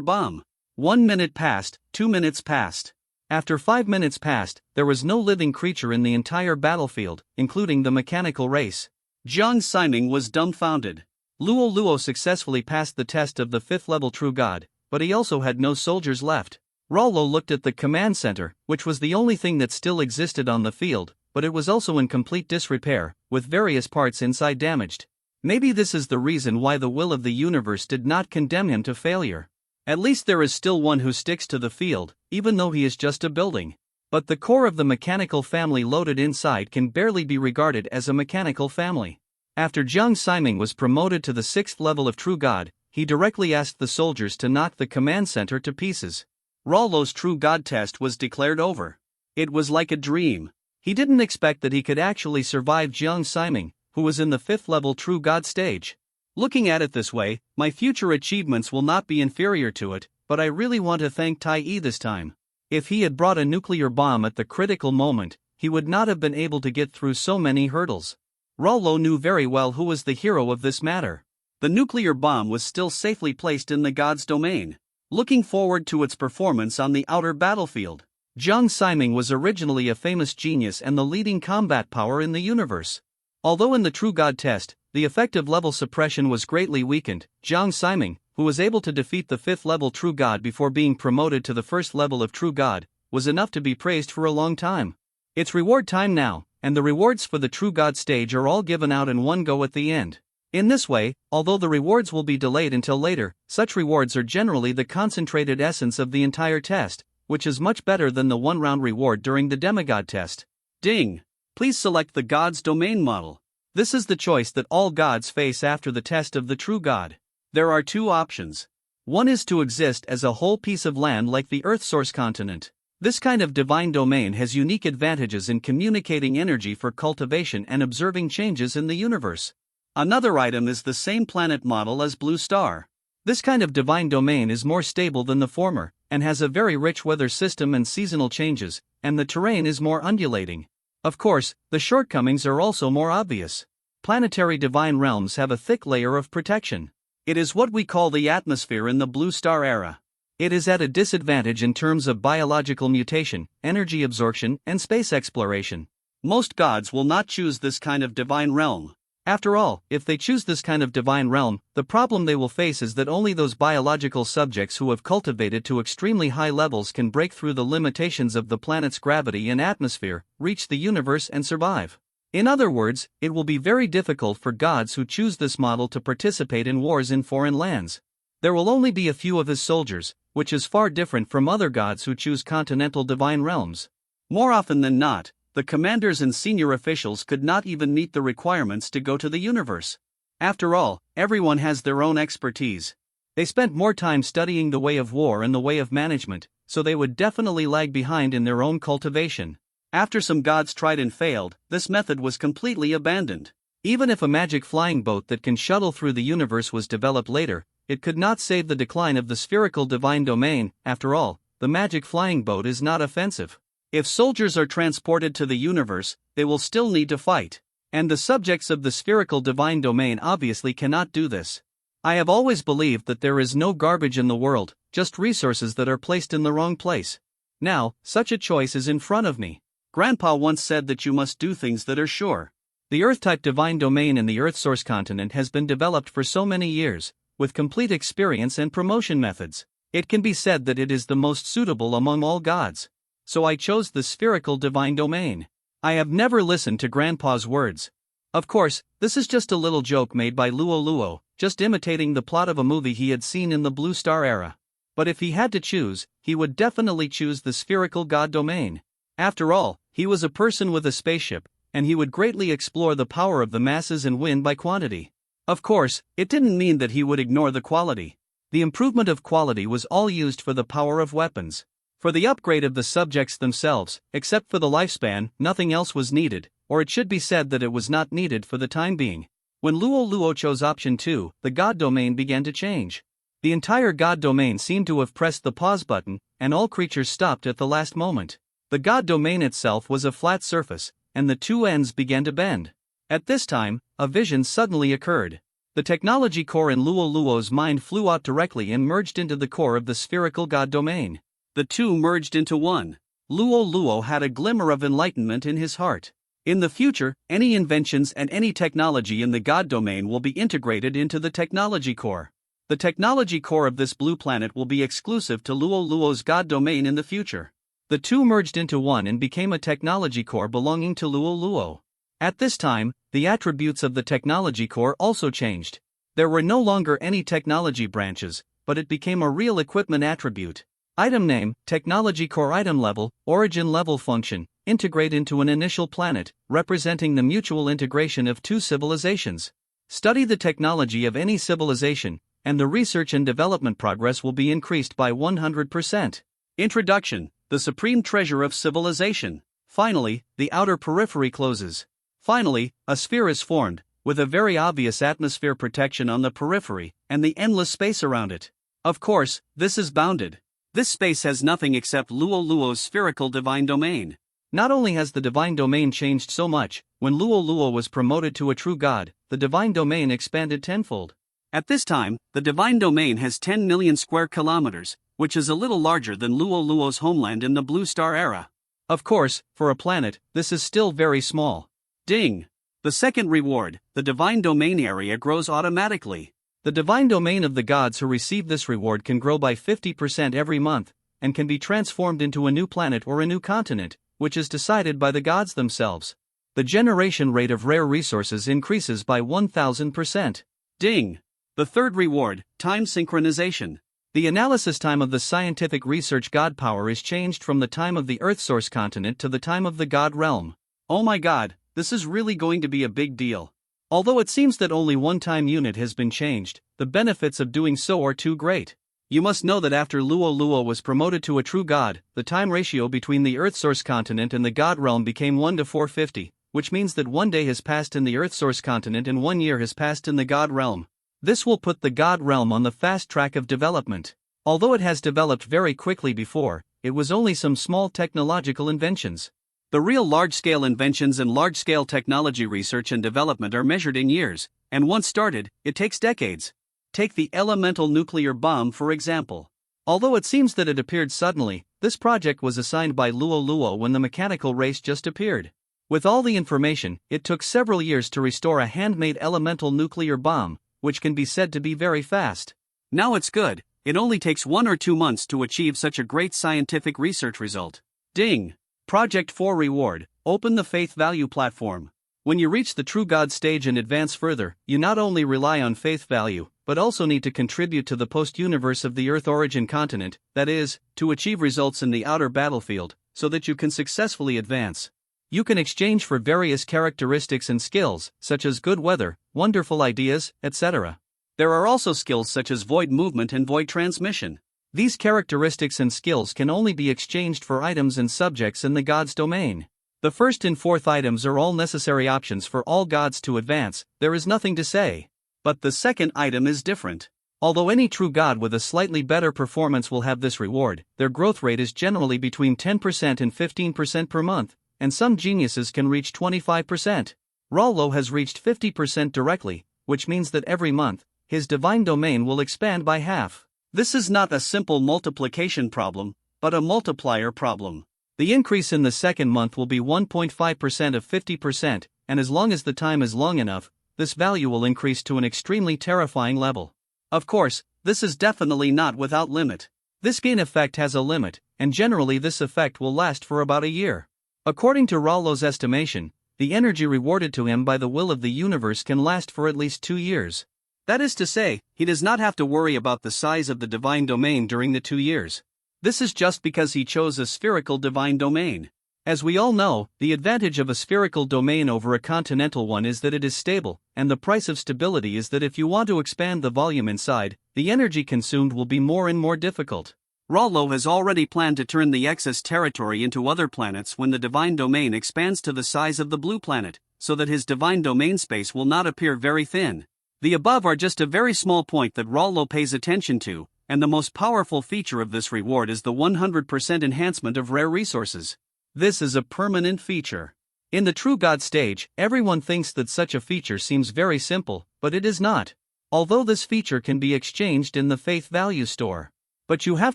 bomb. 1 minute passed, 2 minutes passed. After 5 minutes passed, there was no living creature in the entire battlefield, including the mechanical race. Jiang Ximing was dumbfounded. Luo Luo successfully passed the test of the 5th level true god, but he also had no soldiers left. Rollo looked at the command center, which was the only thing that still existed on the field, but it was also in complete disrepair, with various parts inside damaged. Maybe this is the reason why the will of the universe did not condemn him to failure. At least there is still one who sticks to the field, even though he is just a building. But the core of the mechanical family loaded inside can barely be regarded as a mechanical family. After Jiang Ximing was promoted to the 6th level of True God, he directly asked the soldiers to knock the command center to pieces. Rollo's True God test was declared over. It was like a dream. He didn't expect that he could actually survive Jiang Ximing, who was in the 5th level True God stage. Looking at it this way, my future achievements will not be inferior to it, but I really want to thank Tai Yi this time. If he had brought a nuclear bomb at the critical moment, he would not have been able to get through so many hurdles. Rollo knew very well who was the hero of this matter. The nuclear bomb was still safely placed in the God's domain, looking forward to its performance on the outer battlefield. Jiang Ximing was originally a famous genius and the leading combat power in the universe. Although in the True God test, the effective level suppression was greatly weakened, Jiang Ximing, who was able to defeat the 5th level True God before being promoted to the 1st level of True God, was enough to be praised for a long time. It's reward time now, and the rewards for the True God stage are all given out in one go at the end. In this way, although the rewards will be delayed until later, such rewards are generally the concentrated essence of the entire test, which is much better than the one-round reward during the demigod test. Ding! Please select the God's domain model. This is the choice that all gods face after the test of the True God. There are two options. One is to exist as a whole piece of land like the Earth source continent. This kind of divine domain has unique advantages in communicating energy for cultivation and observing changes in the universe. Another item is the same planet model as Blue Star. This kind of divine domain is more stable than the former, and has a very rich weather system and seasonal changes, and the terrain is more undulating. Of course, the shortcomings are also more obvious. Planetary divine realms have a thick layer of protection. It is what we call the atmosphere in the Blue Star era. It is at a disadvantage in terms of biological mutation, energy absorption, and space exploration. Most gods will not choose this kind of divine realm. After all, if they choose this kind of divine realm, the problem they will face is that only those biological subjects who have cultivated to extremely high levels can break through the limitations of the planet's gravity and atmosphere, reach the universe and survive. In other words, it will be very difficult for gods who choose this model to participate in wars in foreign lands. There will only be a few of his soldiers, which is far different from other gods who choose continental divine realms. More often than not, the commanders and senior officials could not even meet the requirements to go to the universe. After all, everyone has their own expertise. They spent more time studying the way of war and the way of management, so they would definitely lag behind in their own cultivation. After some gods tried and failed, this method was completely abandoned. Even if a magic flying boat that can shuttle through the universe was developed later, it could not save the decline of the spherical divine domain. After all, the magic flying boat is not offensive. If soldiers are transported to the universe, they will still need to fight. And the subjects of the spherical divine domain obviously cannot do this. I have always believed that there is no garbage in the world, just resources that are placed in the wrong place. Now, such a choice is in front of me. Grandpa once said that you must do things that are sure. The Earth-type divine domain in the Earth source continent has been developed for so many years, with complete experience and promotion methods. It can be said that it is the most suitable among all gods. So I chose the spherical divine domain. I have never listened to Grandpa's words. Of course, this is just a little joke made by Luo Luo, just imitating the plot of a movie he had seen in the Blue Star era. But if he had to choose, he would definitely choose the spherical god domain. After all, he was a person with a spaceship, and he would greatly explore the power of the masses and win by quantity. Of course, it didn't mean that he would ignore the quality. The improvement of quality was all used for the power of weapons. For the upgrade of the subjects themselves, except for the lifespan, nothing else was needed, or it should be said that it was not needed for the time being. When Luo Luo chose option 2, the god domain began to change. The entire god domain seemed to have pressed the pause button, and all creatures stopped at the last moment. The god domain itself was a flat surface, and the two ends began to bend. At this time, a vision suddenly occurred. The technology core in Luo Luo's mind flew out directly and merged into the core of the spherical god domain. The two merged into one. Luo Luo had a glimmer of enlightenment in his heart. In the future, any inventions and any technology in the God domain will be integrated into the technology core. The technology core of this blue planet will be exclusive to Luo Luo's God domain in the future. The two merged into one and became a technology core belonging to Luo Luo. At this time, the attributes of the technology core also changed. There were no longer any technology branches, but it became a real equipment attribute. Item name, Technology Core Item Level, Origin Level Function, integrate into an initial planet, representing the mutual integration of two civilizations. Study the technology of any civilization, and the research and development progress will be increased by 100%. Introduction: the supreme treasure of civilization. Finally, the outer periphery closes. Finally, a sphere is formed, with a very obvious atmosphere protection on the periphery, and the endless space around it. Of course, this is bounded. This space has nothing except Luo Luo's spherical divine domain. Not only has the divine domain changed so much, when Luo Luo was promoted to a true god, the divine domain expanded tenfold. At this time, the divine domain has 10 million square kilometers, which is a little larger than Luo Luo's homeland in the Blue Star era. Of course, for a planet, this is still very small. Ding! The second reward, the divine domain area grows automatically. The divine domain of the gods who receive this reward can grow by 50% every month, and can be transformed into a new planet or a new continent, which is decided by the gods themselves. The generation rate of rare resources increases by 1000%. Ding! The third reward, time synchronization. The analysis time of the scientific research god power is changed from the time of the Earth source continent to the time of the god realm. Oh my god, this is really going to be a big deal. Although it seems that only one time unit has been changed, the benefits of doing so are too great. You must know that after Luo Luo was promoted to a true god, the time ratio between the Earth source continent and the god realm became 1 to 450, which means that 1 day has passed in the Earth source continent and 1 year has passed in the god realm. This will put the god realm on the fast track of development. Although it has developed very quickly before, it was only some small technological inventions. The real large-scale inventions and large-scale technology research and development are measured in years, and once started, it takes decades. Take the elemental nuclear bomb for example. Although it seems that it appeared suddenly, this project was assigned by Luo Luo when the mechanical race just appeared. With all the information, it took several years to restore a handmade elemental nuclear bomb, which can be said to be very fast. Now it's good, it only takes 1 or 2 months to achieve such a great scientific research result. Ding! Project 4 Reward, open the faith value platform. When you reach the true God stage and advance further, you not only rely on faith value, but also need to contribute to the post-universe of the Earth origin continent, that is, to achieve results in the outer battlefield, so that you can successfully advance. You can exchange for various characteristics and skills, such as good weather, wonderful ideas, etc. There are also skills such as void movement and void transmission. These characteristics and skills can only be exchanged for items and subjects in the god's domain. The first and fourth items are all necessary options for all gods to advance, there is nothing to say. But the second item is different. Although any true god with a slightly better performance will have this reward, their growth rate is generally between 10% and 15% per month, and some geniuses can reach 25%. Rollo has reached 50% directly, which means that every month, his divine domain will expand by half. This is not a simple multiplication problem, but a multiplier problem. The increase in the second month will be 1.5% of 50%, and as long as the time is long enough, this value will increase to an extremely terrifying level. Of course, this is definitely not without limit. This gain effect has a limit, and generally this effect will last for about a year. According to Rollo's estimation, the energy rewarded to him by the will of the universe can last for at least 2 years. That is to say, he does not have to worry about the size of the divine domain during the 2 years. This is just because he chose a spherical divine domain. As we all know, the advantage of a spherical domain over a continental one is that it is stable, and the price of stability is that if you want to expand the volume inside, the energy consumed will be more and more difficult. Rollo has already planned to turn the excess territory into other planets when the divine domain expands to the size of the blue planet, so that his divine domain space will not appear very thin. The above are just a very small point that Rollo pays attention to, and the most powerful feature of this reward is the 100% enhancement of rare resources. This is a permanent feature. In the true God stage, everyone thinks that such a feature seems very simple, but it is not. Although this feature can be exchanged in the faith value store. But you have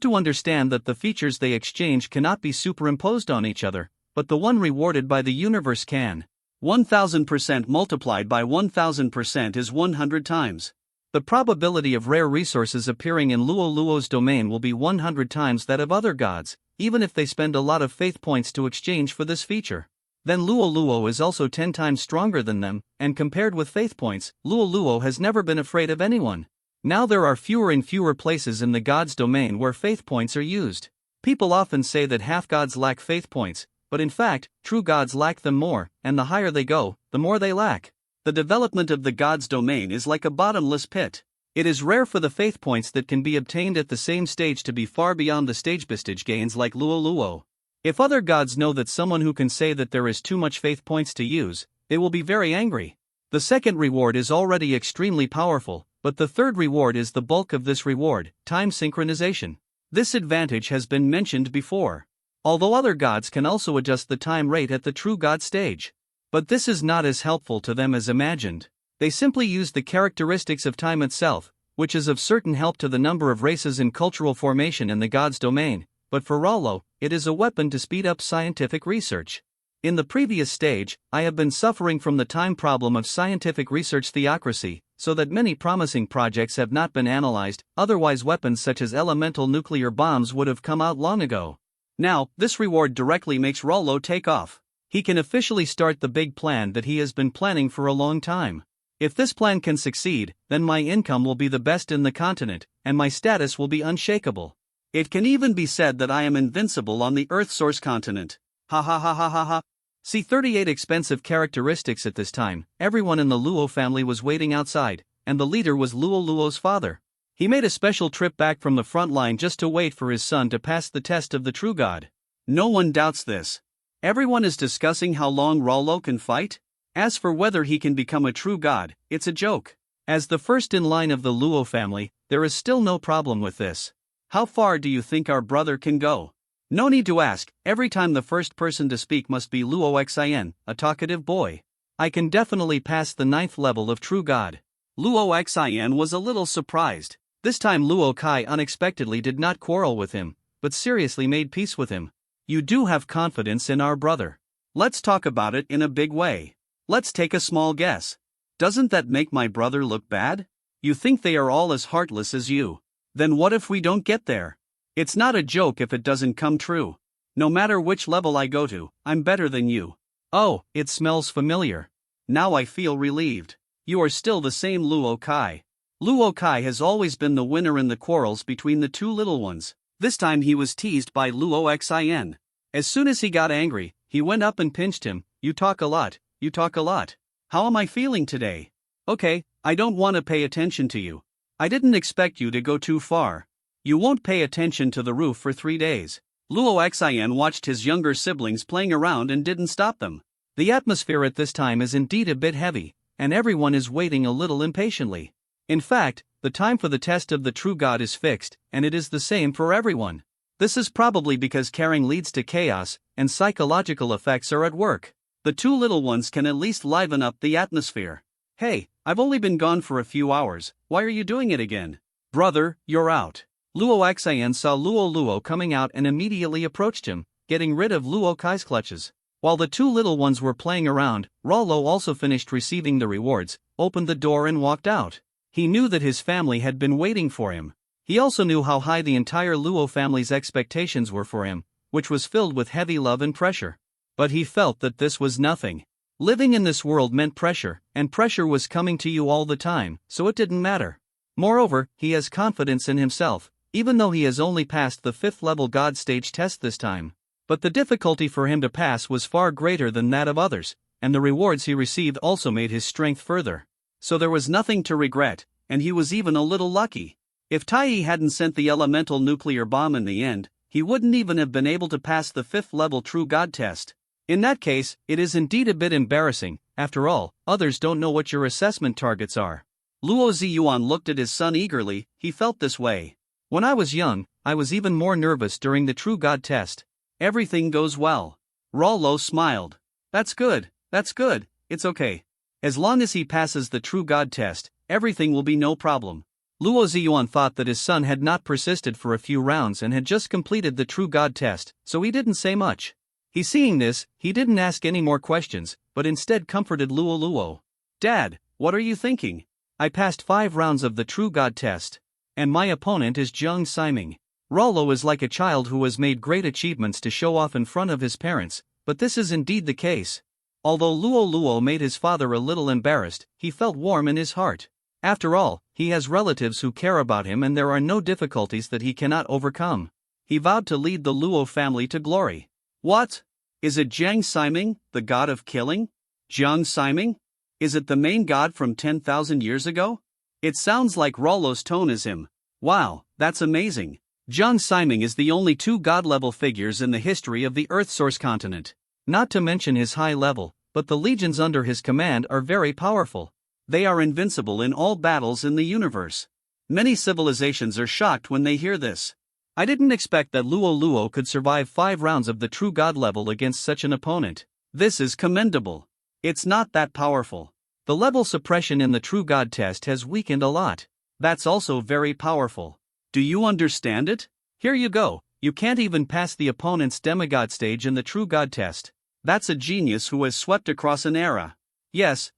to understand that the features they exchange cannot be superimposed on each other, but the one rewarded by the universe can. 1000% multiplied by 1000% is 100 times. The probability of rare resources appearing in Luo Luo's domain will be 100 times that of other gods, even if they spend a lot of faith points to exchange for this feature. Then Luo Luo is also 10 times stronger than them, and compared with faith points, Luo Luo has never been afraid of anyone. Now there are fewer and fewer places in the god's domain where faith points are used. People often say that half gods lack faith points, but in fact, true gods lack them more, and the higher they go, the more they lack. The development of the god's domain is like a bottomless pit. It is rare for the faith points that can be obtained at the same stage to be far beyond the stage gains like Luo Luo. If other gods know that someone who can say that there is too much faith points to use, they will be very angry. The second reward is already extremely powerful, but the third reward is the bulk of this reward, time synchronization. This advantage has been mentioned before. Although other gods can also adjust the time rate at the true god stage. But this is not as helpful to them as imagined. They simply use the characteristics of time itself, which is of certain help to the number of races in cultural formation in the god's domain, but for Rollo, it is a weapon to speed up scientific research. In the previous stage, I have been suffering from the time problem of scientific research theocracy, so that many promising projects have not been analyzed, otherwise weapons such as elemental nuclear bombs would have come out long ago. Now, this reward directly makes Rollo take off. He can officially start the big plan that he has been planning for a long time. If this plan can succeed, then my income will be the best in the continent, and my status will be unshakable. It can even be said that I am invincible on the Earth Source continent. Ha ha ha ha ha ha. See 38 expensive characteristics at this time. Everyone in the Luo family was waiting outside, and the leader was Luo Luo's father. He made a special trip back from the front line just to wait for his son to pass the test of the true god. No one doubts this. Everyone is discussing how long Rollo can fight. As for whether he can become a true god, it's a joke. As the first in line of the Luo family, there is still no problem with this. How far do you think our brother can go? No need to ask, every time the first person to speak must be Luo Xin, a talkative boy. I can definitely pass the 9th level of true god. Luo Xin was a little surprised. This time Luo Kai unexpectedly did not quarrel with him, but seriously made peace with him. You do have confidence in our brother. Let's talk about it in a big way. Let's take a small guess. Doesn't that make my brother look bad? You think they are all as heartless as you. Then what if we don't get there? It's not a joke if it doesn't come true. No matter which level I go to, I'm better than you. Oh, it smells familiar. Now I feel relieved. You are still the same Luo Kai. Luo Kai has always been the winner in the quarrels between the two little ones. This time he was teased by Luo Xin. As soon as he got angry, he went up and pinched him. You talk a lot. You talk a lot. How am I feeling today? Okay, I don't want to pay attention to you. I didn't expect you to go too far. You won't pay attention to the roof for 3 days. Luo Xin watched his younger siblings playing around and didn't stop them. The atmosphere at this time is indeed a bit heavy, and everyone is waiting a little impatiently. In fact, the time for the test of the true god is fixed, and it is the same for everyone. This is probably because caring leads to chaos, and psychological effects are at work. The two little ones can at least liven up the atmosphere. Hey, I've only been gone for a few hours, why are you doing it again? Brother, you're out. Luo Xin saw Luo Luo coming out and immediately approached him, getting rid of Luo Kai's clutches. While the two little ones were playing around, Rollo also finished receiving the rewards, opened the door and walked out. He knew that his family had been waiting for him. He also knew how high the entire Luo family's expectations were for him, which was filled with heavy love and pressure. But he felt that this was nothing. Living in this world meant pressure, and pressure was coming to you all the time, so it didn't matter. Moreover, he has confidence in himself, even though he has only passed the 5th level God stage test this time. But the difficulty for him to pass was far greater than that of others, and the rewards he received also made his strength further. So there was nothing to regret, and he was even a little lucky. If Tai hadn't sent the elemental nuclear bomb in the end, he wouldn't even have been able to pass the 5th level True God test. In that case, it is indeed a bit embarrassing. After all, others don't know what your assessment targets are. Luo Ziyuan looked at his son eagerly. He felt this way. When I was young, I was even more nervous during the True God test. Everything goes well. Rollo smiled. That's good, it's okay. As long as he passes the True God test, everything will be no problem. Luo Ziyuan thought that his son had not persisted for a few rounds and had just completed the True God test, so he didn't say much. Seeing this, he didn't ask any more questions, but instead comforted Luo Luo. Dad, what are you thinking? I passed 5 rounds of the True God test. And my opponent is Zheng Siming. Rollo is like a child who has made great achievements to show off in front of his parents, but this is indeed the case. Although Luo Luo made his father a little embarrassed, he felt warm in his heart. After all, he has relatives who care about him and there are no difficulties that he cannot overcome. He vowed to lead the Luo family to glory. What? Is it Jiang Ximing, the god of killing? Jiang Ximing? Is it the main god from 10,000 years ago? It sounds like Rollo's tone is him. Wow, that's amazing. Jiang Ximing is the only two god-level figures in the history of the Earth-source continent. Not to mention his high level, but the legions under his command are very powerful. They are invincible in all battles in the universe. Many civilizations are shocked when they hear this. I didn't expect that Luo Luo could survive 5 rounds of the true god level against such an opponent. This is commendable. It's not that powerful. The level suppression in the true god test has weakened a lot. That's also very powerful. Do you understand it? Here you go. You can't even pass the opponent's demigod stage in the true god test. That's a genius who has swept across an era. Yes,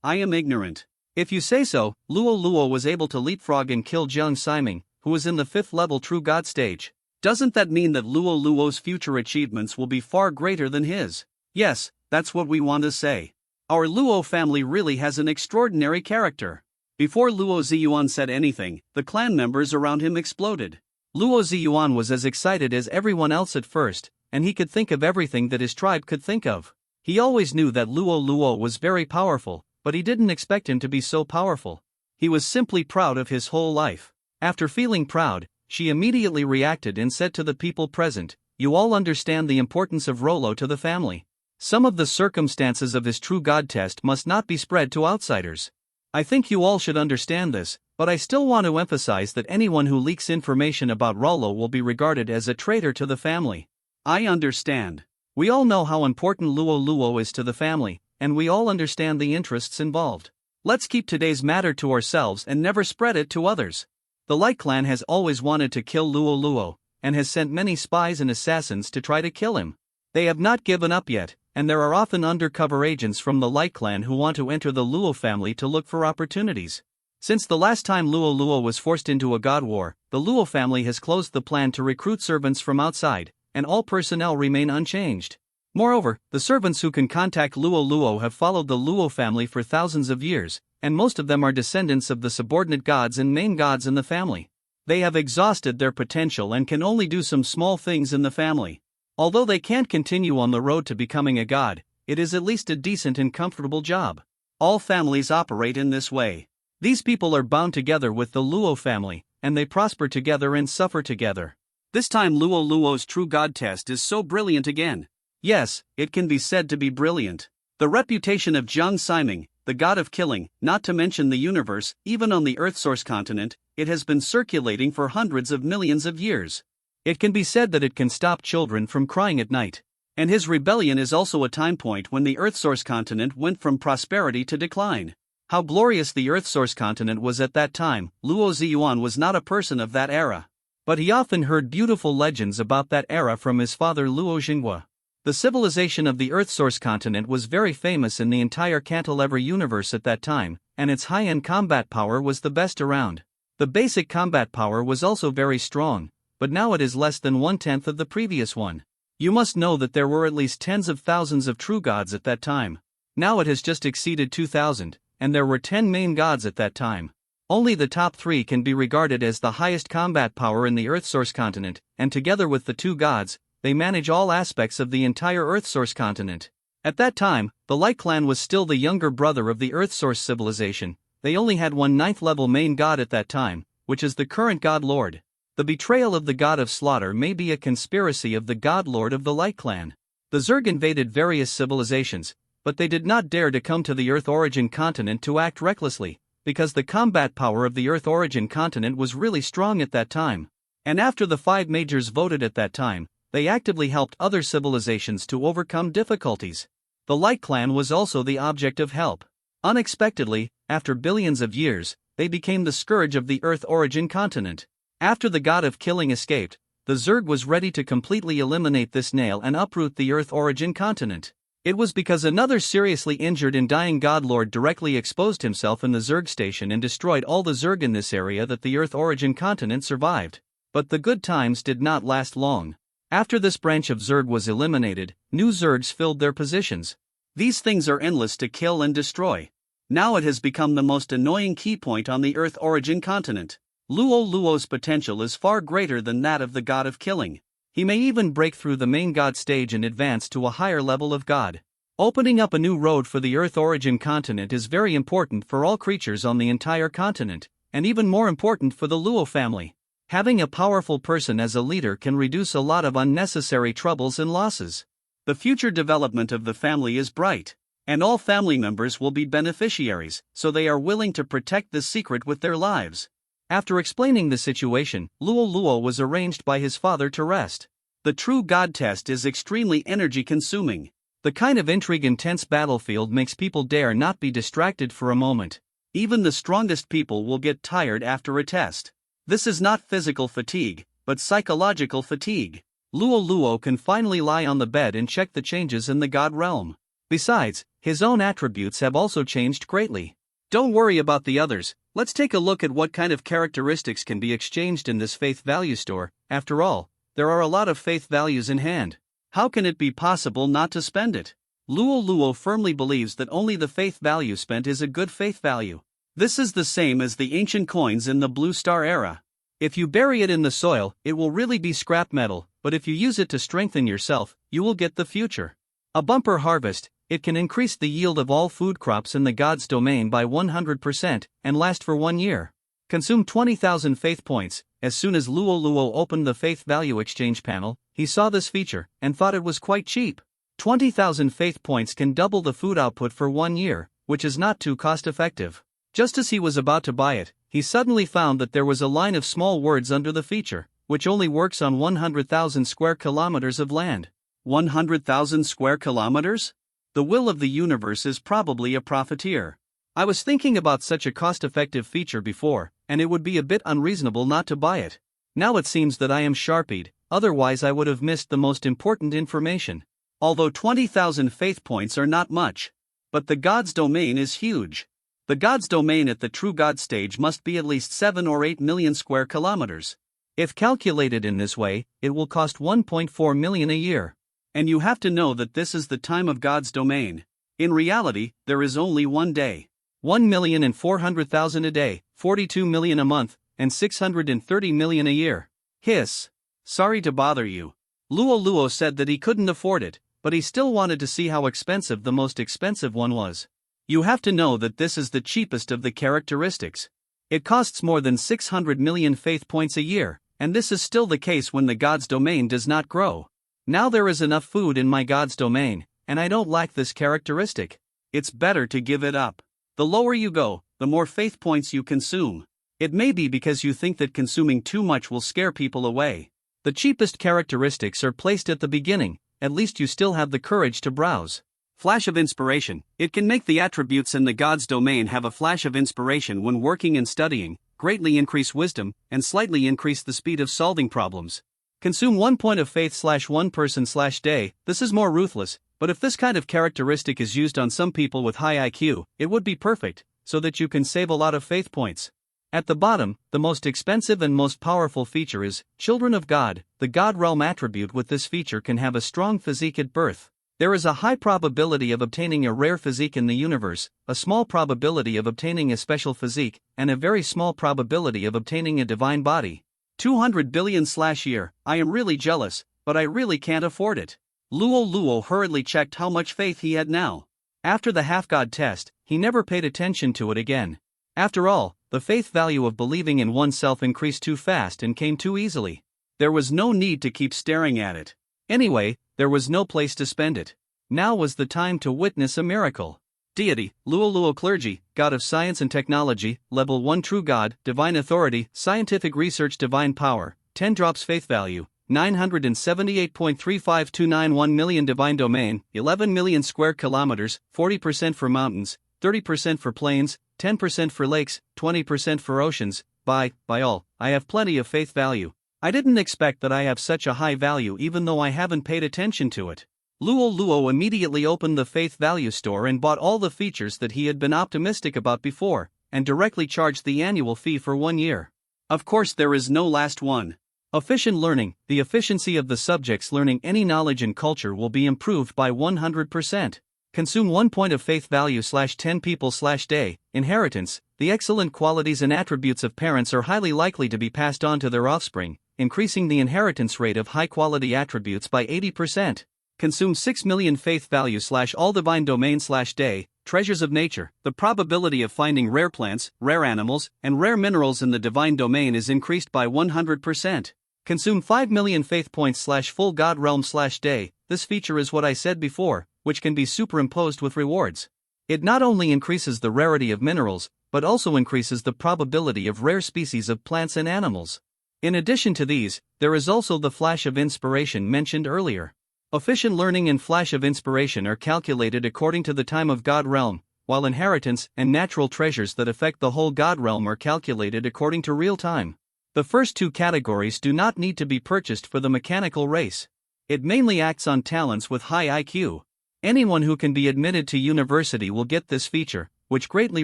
I am ignorant. If you say so, Luo Luo was able to leapfrog and kill Jiang Ximing, who was in the 5th level true god stage. Doesn't that mean that Luo Luo's future achievements will be far greater than his? Yes, that's what we want to say. Our Luo family really has an extraordinary character. Before Luo Ziyuan said anything, the clan members around him exploded. Luo Ziyuan was as excited as everyone else at first, and he could think of everything that his tribe could think of. He always knew that Luo Luo was very powerful, but he didn't expect him to be so powerful. He was simply proud of his whole life. After feeling proud, she immediately reacted and said to the people present, "You all understand the importance of Rollo to the family. Some of the circumstances of his true god test must not be spread to outsiders. I think you all should understand this, but I still want to emphasize that anyone who leaks information about Rollo will be regarded as a traitor to the family." I understand. We all know how important Luo Luo is to the family, and we all understand the interests involved. Let's keep today's matter to ourselves and never spread it to others. The Light Clan has always wanted to kill Luo Luo, and has sent many spies and assassins to try to kill him. They have not given up yet, and there are often undercover agents from the Light Clan who want to enter the Luo family to look for opportunities. Since the last time Luo Luo was forced into a god war, the Luo family has closed the plan to recruit servants from outside, and all personnel remain unchanged. Moreover, the servants who can contact Luo Luo have followed the Luo family for thousands of years, and most of them are descendants of the subordinate gods and main gods in the family. They have exhausted their potential and can only do some small things in the family. Although they can't continue on the road to becoming a god, it is at least a decent and comfortable job. All families operate in this way. These people are bound together with the Luo family, and they prosper together and suffer together. This time Luo Luo's true god test is so brilliant again. Yes, it can be said to be brilliant. The reputation of Jiang Ximing, the god of killing, not to mention the universe, even on the Earth-source continent, it has been circulating for hundreds of millions of years. It can be said that it can stop children from crying at night. And his rebellion is also a time point when the Earth-source continent went from prosperity to decline. How glorious the Earth-source continent was at that time, Luo Ziyuan was not a person of that era. But he often heard beautiful legends about that era from his father Luo Xinghua. The civilization of the Earth-source continent was very famous in the entire Cantilever universe at that time, and its high-end combat power was the best around. The basic combat power was also very strong, but now it is less than 1/10 of the previous one. You must know that there were at least tens of thousands of true gods at that time. Now it has just exceeded 2,000, and there were 10 main gods at that time. Only the top 3 can be regarded as the highest combat power in the Earth-source continent, and together with the 2 gods, they manage all aspects of the entire Earth-source continent. At that time, the Light Clan was still the younger brother of the Earth-source civilization. They only had one 9th level main god at that time, which is the current God Lord. The betrayal of the God of Slaughter may be a conspiracy of the God Lord of the Light Clan. The Zerg invaded various civilizations, but they did not dare to come to the Earth origin continent to act recklessly, because the combat power of the Earth origin continent was really strong at that time. And after the 5 majors voted at that time, they actively helped other civilizations to overcome difficulties. The Light Clan was also the object of help. Unexpectedly, after billions of years, they became the scourge of the Earth origin continent. After the god of killing escaped, the Zerg was ready to completely eliminate this nail and uproot the Earth origin continent. It was because another seriously injured and dying God Lord directly exposed himself in the Zerg station and destroyed all the Zerg in this area that the Earth origin continent survived. But the good times did not last long. After this branch of Zerg was eliminated, new Zergs filled their positions. These things are endless to kill and destroy. Now it has become the most annoying key point on the Earth origin continent. Luo Luo's potential is far greater than that of the god of killing. He may even break through the main God stage and advance to a higher level of God. Opening up a new road for the Earth origin continent is very important for all creatures on the entire continent, and even more important for the Luo family. Having a powerful person as a leader can reduce a lot of unnecessary troubles and losses. The future development of the family is bright, and all family members will be beneficiaries, so they are willing to protect this secret with their lives. After explaining the situation, Luo Luo was arranged by his father to rest. The true God test is extremely energy-consuming. The kind of intrigue intense battlefield makes people dare not be distracted for a moment. Even the strongest people will get tired after a test. This is not physical fatigue, but psychological fatigue. Luo Luo can finally lie on the bed and check the changes in the God realm. Besides, his own attributes have also changed greatly. Don't worry about the others, let's take a look at what kind of characteristics can be exchanged in this faith value store. After all, there are a lot of faith values in hand. How can it be possible not to spend it? Luo Luo firmly believes that only the faith value spent is a good faith value. This is the same as the ancient coins in the Blue Star era. If you bury it in the soil, it will really be scrap metal, but if you use it to strengthen yourself, you will get the future. A bumper harvest, it can increase the yield of all food crops in the God's domain by 100% and last for 1 year. Consume 20,000 faith points. As soon as Luo Luo opened the faith value exchange panel, he saw this feature and thought it was quite cheap. 20,000 faith points can double the food output for 1 year, which is not too cost-effective. Just as he was about to buy it, he suddenly found that there was a line of small words under the feature, which only works on 100,000 square kilometers of land. 100,000 square kilometers? The will of the universe is probably a profiteer. I was thinking about such a cost-effective feature before, and it would be a bit unreasonable not to buy it. Now it seems that I am sharpied, otherwise I would have missed the most important information. Although 20,000 faith points are not much, but the God's domain is huge. The God's domain at the true God stage must be at least 7 or 8 million square kilometers. If calculated in this way, it will cost 1.4 million a year. And you have to know that this is the time of God's domain. In reality, there is only 1 day. 1,400,000 a day, 42 million a month, and 630 million a year. Hiss. Sorry to bother you. Luo Luo said that he couldn't afford it, but he still wanted to see how expensive the most expensive one was. You have to know that this is the cheapest of the characteristics. It costs more than 600 million faith points a year, and this is still the case when the God's domain does not grow. Now there is enough food in my God's domain, and I don't lack this characteristic. It's better to give it up. The lower you go, the more faith points you consume. It may be because you think that consuming too much will scare people away. The cheapest characteristics are placed at the beginning, at least you still have the courage to browse. Flash of inspiration. It can make the attributes in the God's domain have a flash of inspiration when working and studying, greatly increase wisdom, and slightly increase the speed of solving problems. Consume 1 point of faith/1 person/day. This is more ruthless, but if this kind of characteristic is used on some people with high IQ, it would be perfect, so that you can save a lot of faith points. At the bottom, the most expensive and most powerful feature is Children of God. The God realm attribute with this feature can have a strong physique at birth. There is a high probability of obtaining a rare physique in the universe, a small probability of obtaining a special physique, and a very small probability of obtaining a divine body. 200 billion/year. I am really jealous, but I really can't afford it. Luo Luo hurriedly checked how much faith he had now. After the half-god test, he never paid attention to it again. After all, the faith value of believing in oneself increased too fast and came too easily. There was no need to keep staring at it. Anyway, there was no place to spend it. Now was the time to witness a miracle. Deity, Luo Luo clergy, God of science and technology, level 1 true God, divine authority, scientific research divine power, 10 drops faith value. 978.35291 million divine domain, 11 million square kilometers, 40% for mountains, 30% for plains, 10% for lakes, 20% for oceans. By all, I have plenty of faith value. I didn't expect that I have such a high value even though I haven't paid attention to it. Luo Luo immediately opened the faith value store and bought all the features that he had been optimistic about before, and directly charged the annual fee for 1 year. Of course there is no last one. Efficient learning. The efficiency of the subjects learning any knowledge and culture will be improved by 100%. Consume 1 point of faith value/10 people/day. Inheritance. The excellent qualities and attributes of parents are highly likely to be passed on to their offspring, increasing the inheritance rate of high-quality attributes by 80%. Consume 6 million faith value / all divine domain / day, treasures of nature. The probability of finding rare plants, rare animals, and rare minerals in the divine domain is increased by 100%. Consume 5 million faith points / full God realm / day. This feature is what I said before, which can be superimposed with rewards. It not only increases the rarity of minerals, but also increases the probability of rare species of plants and animals. In addition to these, there is also the flash of inspiration mentioned earlier. Efficient learning and flash of inspiration are calculated according to the time of God realm, while inheritance and natural treasures that affect the whole God realm are calculated according to real time. The first two categories do not need to be purchased for the mechanical race. It mainly acts on talents with high IQ. Anyone who can be admitted to university will get this feature, which greatly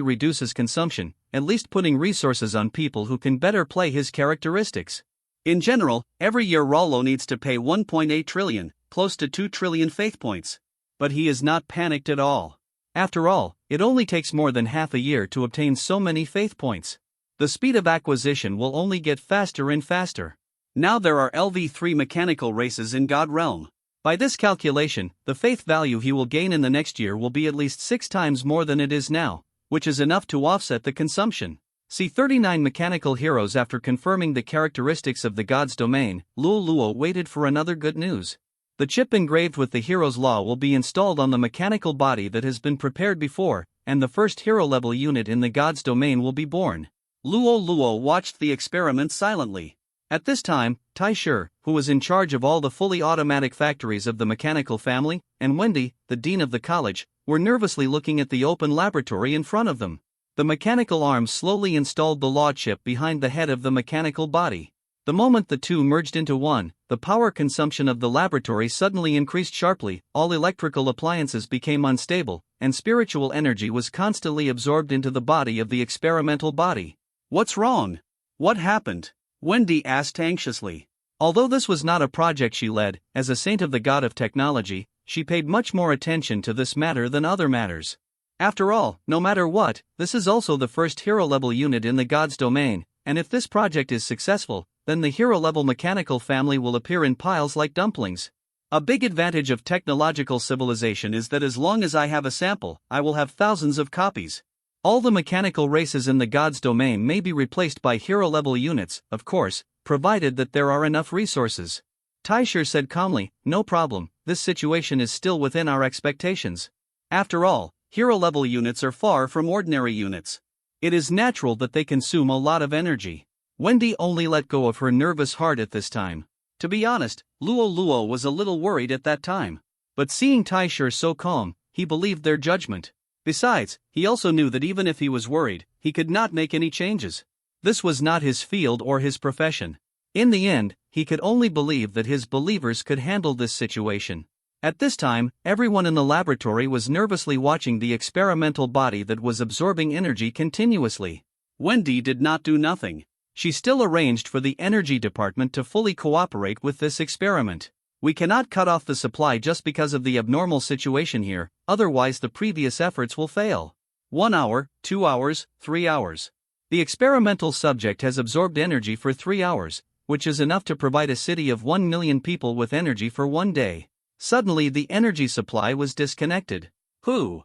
reduces consumption, at least putting resources on people who can better play his characteristics. In general, every year Rollo needs to pay 1.8 trillion, close to 2 trillion faith points. But he is not panicked at all. After all, it only takes more than half a year to obtain so many faith points. The speed of acquisition will only get faster and faster. Now there are LV3 mechanical races in God realm. By this calculation, the faith value he will gain in the next year will be at least 6 times more than it is now, which is enough to offset the consumption. See 39 mechanical heroes. After confirming the characteristics of the God's domain, Luo Luo waited for another good news. The chip engraved with the hero's law will be installed on the mechanical body that has been prepared before, and the first hero-level unit in the God's domain will be born. Luo Luo watched the experiment silently. At this time, Tai Shi, who was in charge of all the fully automatic factories of the mechanical family, and Wendy, the dean of the college, were nervously looking at the open laboratory in front of them. The mechanical arms slowly installed the law chip behind the head of the mechanical body. The moment the two merged into one, the power consumption of the laboratory suddenly increased sharply, all electrical appliances became unstable, and spiritual energy was constantly absorbed into the body of the experimental body. "What's wrong? What happened?" Wendy asked anxiously. Although this was not a project she led, as a saint of the God of technology, she paid much more attention to this matter than other matters. After all, no matter what, this is also the first hero-level unit in the God's domain, and if this project is successful, then the hero-level mechanical family will appear in piles like dumplings. A big advantage of technological civilization is that as long as I have a sample, I will have thousands of copies. All the mechanical races in the God's domain may be replaced by hero-level units, of course, provided that there are enough resources. Tai Shi said calmly, "No problem, this situation is still within our expectations. After all, hero-level units are far from ordinary units. It is natural that they consume a lot of energy." Wendy only let go of her nervous heart at this time. To be honest, Luo Luo was a little worried at that time. But seeing Tai Shi so calm, he believed their judgment. Besides, he also knew that even if he was worried, he could not make any changes. This was not his field or his profession. In the end, he could only believe that his believers could handle this situation. At this time, everyone in the laboratory was nervously watching the experimental body that was absorbing energy continuously. Wendy did not do nothing. She still arranged for the energy department to fully cooperate with this experiment. "We cannot cut off the supply just because of the abnormal situation here, otherwise the previous efforts will fail. 1 hour, 2 hours, 3 hours. The experimental subject has absorbed energy for 3 hours, which is enough to provide a city of 1 million people with energy for 1 day. Suddenly the energy supply was disconnected. Who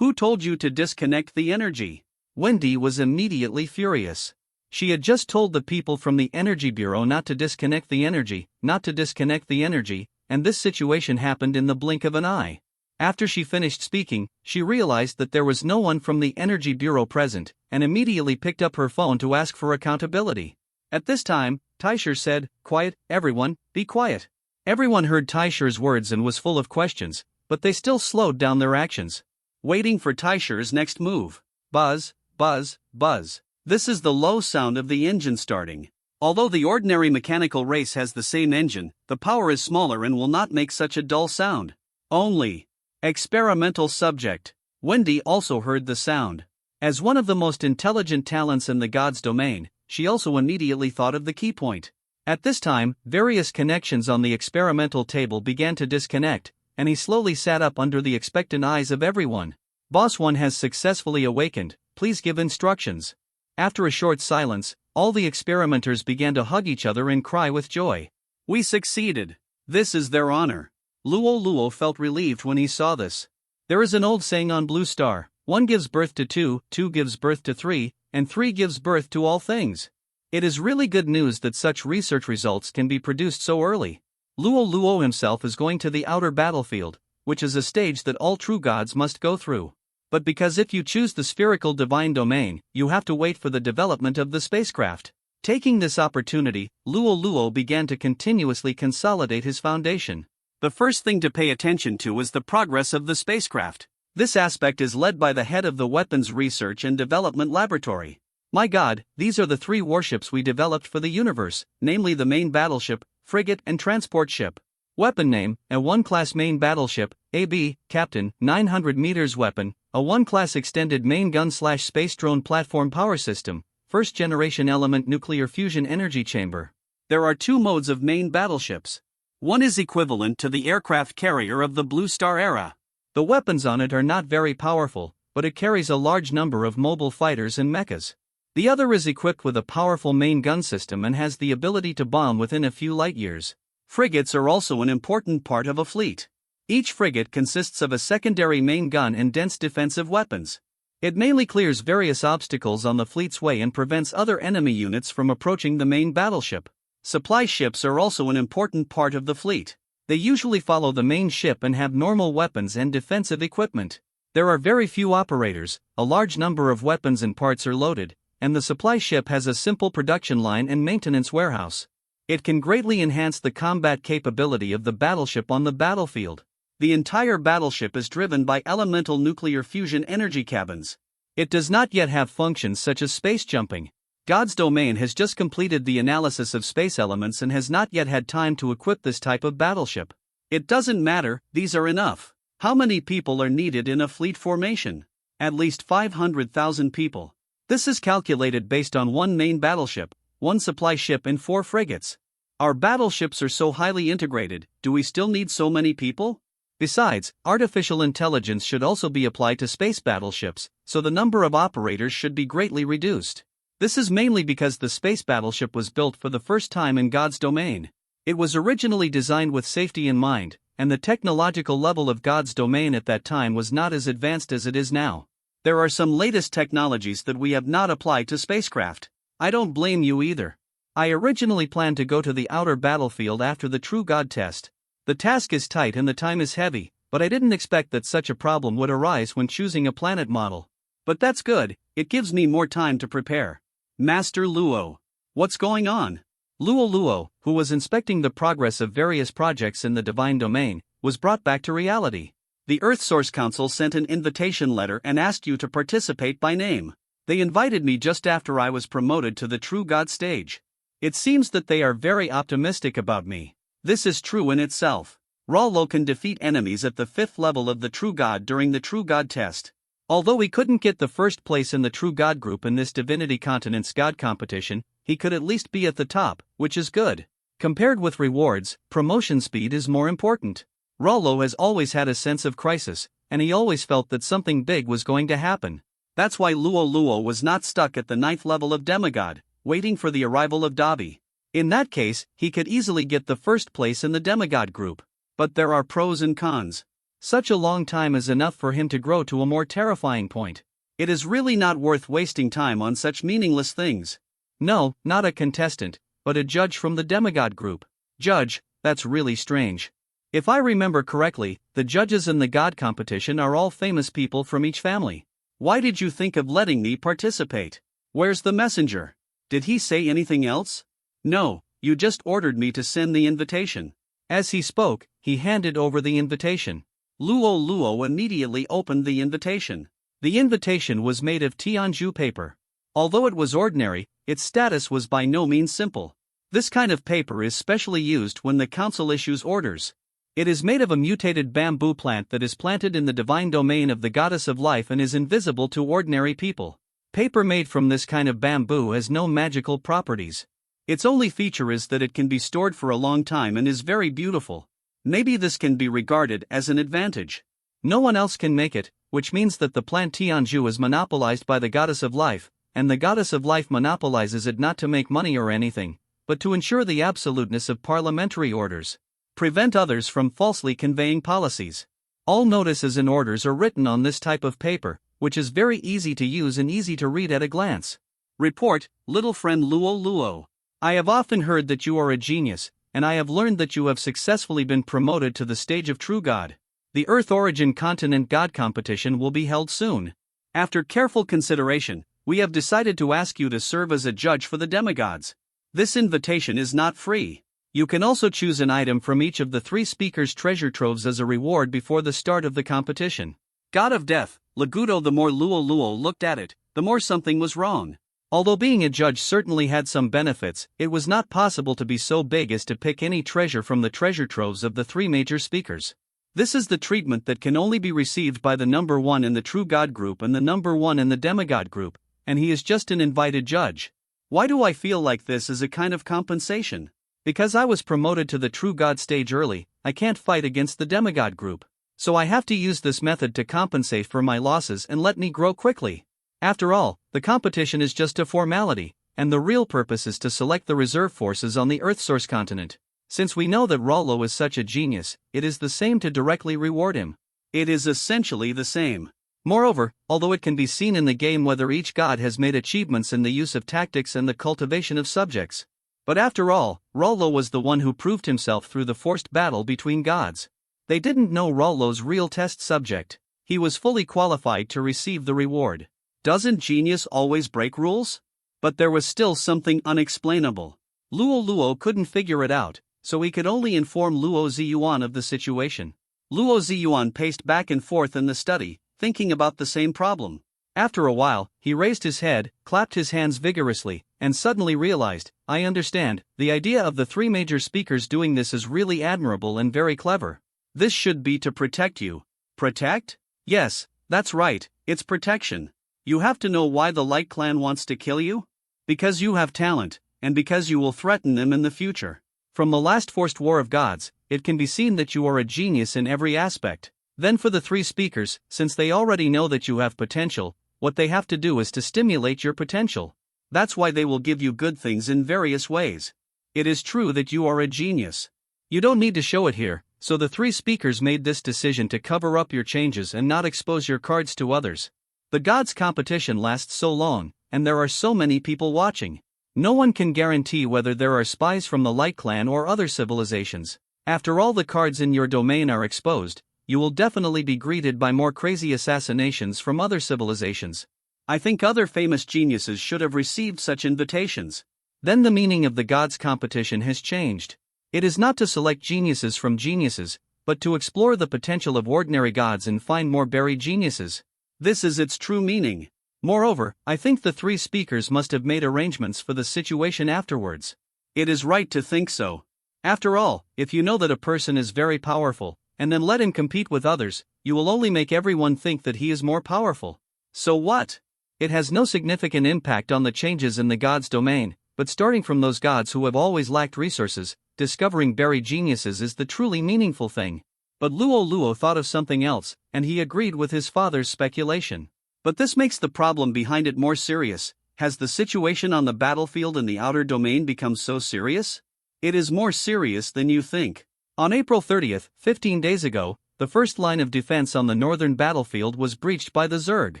told you to disconnect the energy?" Wendy was immediately furious. She had just told the people from the Energy Bureau not to disconnect the energy, and this situation happened in the blink of an eye. After she finished speaking, she realized that there was no one from the Energy Bureau present, and immediately picked up her phone to ask for accountability. At this time, Tai Shi said, "Quiet, everyone, be quiet." Everyone heard Tai Shi's words and was full of questions, but they still slowed down their actions, waiting for Tai Shi's next move. Buzz, buzz, buzz. This is the low sound of the engine starting. Although the ordinary mechanical race has the same engine, the power is smaller and will not make such a dull sound. Only experimental subject. Wendy also heard the sound. As one of the most intelligent talents in the God's domain, she also immediately thought of the key point. At this time, various connections on the experimental table began to disconnect, and he slowly sat up under the expectant eyes of everyone. "Boss 1 has successfully awakened, please give instructions." After a short silence, All the experimenters began to hug each other and cry with joy. We succeeded. This is their honor. Luo Luo felt relieved when he saw this. There is an old saying on Blue Star: 1 gives birth to 2, 2 gives birth to 3, and 3 gives birth to all things. It is really good news that such research results can be produced so early. Luo Luo himself is going to the outer battlefield, which is a stage that all true gods must go through. But because if you choose the spherical divine domain, you have to wait for the development of the spacecraft. Taking this opportunity, Luo Luo began to continuously consolidate his foundation. The first thing to pay attention to is the progress of the spacecraft. This aspect is led by the head of the Weapons Research and Development Laboratory. My God, these are the 3 warships we developed for the universe, namely the main battleship, frigate and transport ship. Weapon name: A1 class main battleship, AB, Captain, 900 meters weapon, A1 class extended main gun/space drone platform power system, first generation element nuclear fusion energy chamber. There are 2 modes of main battleships. One is equivalent to the aircraft carrier of the Blue Star era. The weapons on it are not very powerful, but it carries a large number of mobile fighters and mechas. The other is equipped with a powerful main gun system and has the ability to bomb within a few light years. Frigates are also an important part of a fleet. Each frigate consists of a secondary main gun and dense defensive weapons. It mainly clears various obstacles on the fleet's way and prevents other enemy units from approaching the main battleship. Supply ships are also an important part of the fleet. They usually follow the main ship and have normal weapons and defensive equipment. There are very few operators, a large number of weapons and parts are loaded, and the supply ship has a simple production line and maintenance warehouse. It can greatly enhance the combat capability of the battleship on the battlefield. The entire battleship is driven by elemental nuclear fusion energy cabins. It does not yet have functions such as space jumping. God's domain has just completed the analysis of space elements and has not yet had time to equip this type of battleship. It doesn't matter, these are enough. How many people are needed in a fleet formation? At least 500,000 people. This is calculated based on 1 main battleship, 1 supply ship and 4 frigates. Our battleships are so highly integrated, do we still need so many people? Besides, artificial intelligence should also be applied to space battleships, so the number of operators should be greatly reduced. This is mainly because the space battleship was built for the first time in God's domain. It was originally designed with safety in mind, and the technological level of God's domain at that time was not as advanced as it is now. There are some latest technologies that we have not applied to spacecraft. I don't blame you either. I originally planned to go to the outer battlefield after the True God test. The task is tight and the time is heavy, but I didn't expect that such a problem would arise when choosing a planet model. But that's good, it gives me more time to prepare. Master Luo. What's going on? Luo Luo, who was inspecting the progress of various projects in the divine domain, was brought back to reality. The Earth Source Council sent an invitation letter and asked you to participate by name. They invited me just after I was promoted to the True God stage. It seems that they are very optimistic about me. This is true in itself. Rollo can defeat enemies at the 5th level of the True God during the True God test. Although he couldn't get the first place in the True God group in this Divinity Continent's God competition, he could at least be at the top, which is good. Compared with rewards, promotion speed is more important. Rollo has always had a sense of crisis, and he always felt that something big was going to happen. That's why Luo Luo was not stuck at the 9th level of Demigod, waiting for the arrival of Dabi. In that case, he could easily get the first place in the Demigod group. But there are pros and cons. Such a long time is enough for him to grow to a more terrifying point. It is really not worth wasting time on such meaningless things. No, not a contestant, but a judge from the Demigod group. Judge, that's really strange. If I remember correctly, the judges in the God competition are all famous people from each family. Why did you think of letting me participate? Where's the messenger? Did he say anything else? No, you just ordered me to send the invitation. As he spoke, he handed over the invitation. Luo Luo immediately opened the invitation. The invitation was made of Tianju paper. Although it was ordinary, its status was by no means simple. This kind of paper is specially used when the council issues orders. It is made of a mutated bamboo plant that is planted in the divine domain of the goddess of life and is invisible to ordinary people. Paper made from this kind of bamboo has no magical properties. Its only feature is that it can be stored for a long time and is very beautiful. Maybe this can be regarded as an advantage. No one else can make it, which means that the plant Tianju is monopolized by the goddess of life, and the goddess of life monopolizes it not to make money or anything, but to ensure the absoluteness of parliamentary orders. Prevent others from falsely conveying policies. All notices and orders are written on this type of paper, which is very easy to use and easy to read at a glance. Report, little friend Luo Luo. I have often heard that you are a genius, and I have learned that you have successfully been promoted to the stage of true God. The Earth Origin Continent God competition will be held soon. After careful consideration, we have decided to ask you to serve as a judge for the demigods. This invitation is not free. You can also choose an item from each of the 3 speakers' treasure troves as a reward before the start of the competition. God of Death, Lagudo. The more Luo Luo looked at it, the more something was wrong. Although being a judge certainly had some benefits, it was not possible to be so big as to pick any treasure from the treasure troves of the 3 major speakers. This is the treatment that can only be received by the number 1 in the True God group and the number 1 in the Demigod group, and he is just an invited judge. Why do I feel like this is a kind of compensation? Because I was promoted to the True God stage early, I can't fight against the Demigod group. So I have to use this method to compensate for my losses and let me grow quickly. After all, the competition is just a formality, and the real purpose is to select the reserve forces on the Earth Source continent. Since we know that Rollo is such a genius, it is the same to directly reward him. It is essentially the same. Moreover, although it can be seen in the game whether each god has made achievements in the use of tactics and the cultivation of subjects. But after all, Rollo was the one who proved himself through the forced battle between gods. They didn't know Rollo's real test subject. He was fully qualified to receive the reward. Doesn't genius always break rules? But there was still something unexplainable. Luo Luo couldn't figure it out, so he could only inform Luo Ziyuan of the situation. Luo Ziyuan paced back and forth in the study, thinking about the same problem. After a while, he raised his head, clapped his hands vigorously, and suddenly realized, I understand, the idea of the 3 major speakers doing this is really admirable and very clever. This should be to protect you. Protect? Yes, that's right, it's protection. You have to know why the Light Clan wants to kill you? Because you have talent, and because you will threaten them in the future. From the last forced war of gods, it can be seen that you are a genius in every aspect. Then for the 3 speakers, since they already know that you have potential, what they have to do is to stimulate your potential. That's why they will give you good things in various ways. It is true that you are a genius. You don't need to show it here, so the 3 speakers made this decision to cover up your changes and not expose your cards to others. The gods' competition lasts so long, and there are so many people watching. No one can guarantee whether there are spies from the Light Clan or other civilizations. After all the cards in your domain are exposed, you will definitely be greeted by more crazy assassinations from other civilizations. I think other famous geniuses should have received such invitations. Then the meaning of the gods' competition has changed. It is not to select geniuses from geniuses, but to explore the potential of ordinary gods and find more buried geniuses. This is its true meaning. Moreover, I think the 3 speakers must have made arrangements for the situation afterwards. It is right to think so. After all, if you know that a person is very powerful, and then let him compete with others, you will only make everyone think that he is more powerful. So what? It has no significant impact on the changes in the gods' domain, but starting from those gods who have always lacked resources, discovering buried geniuses is the truly meaningful thing. But Luo Luo thought of something else, and he agreed with his father's speculation. But this makes the problem behind it more serious. Has the situation on the battlefield in the outer domain become so serious? It is more serious than you think. On April 30th, 15 days ago, the first line of defense on the northern battlefield was breached by the Zerg.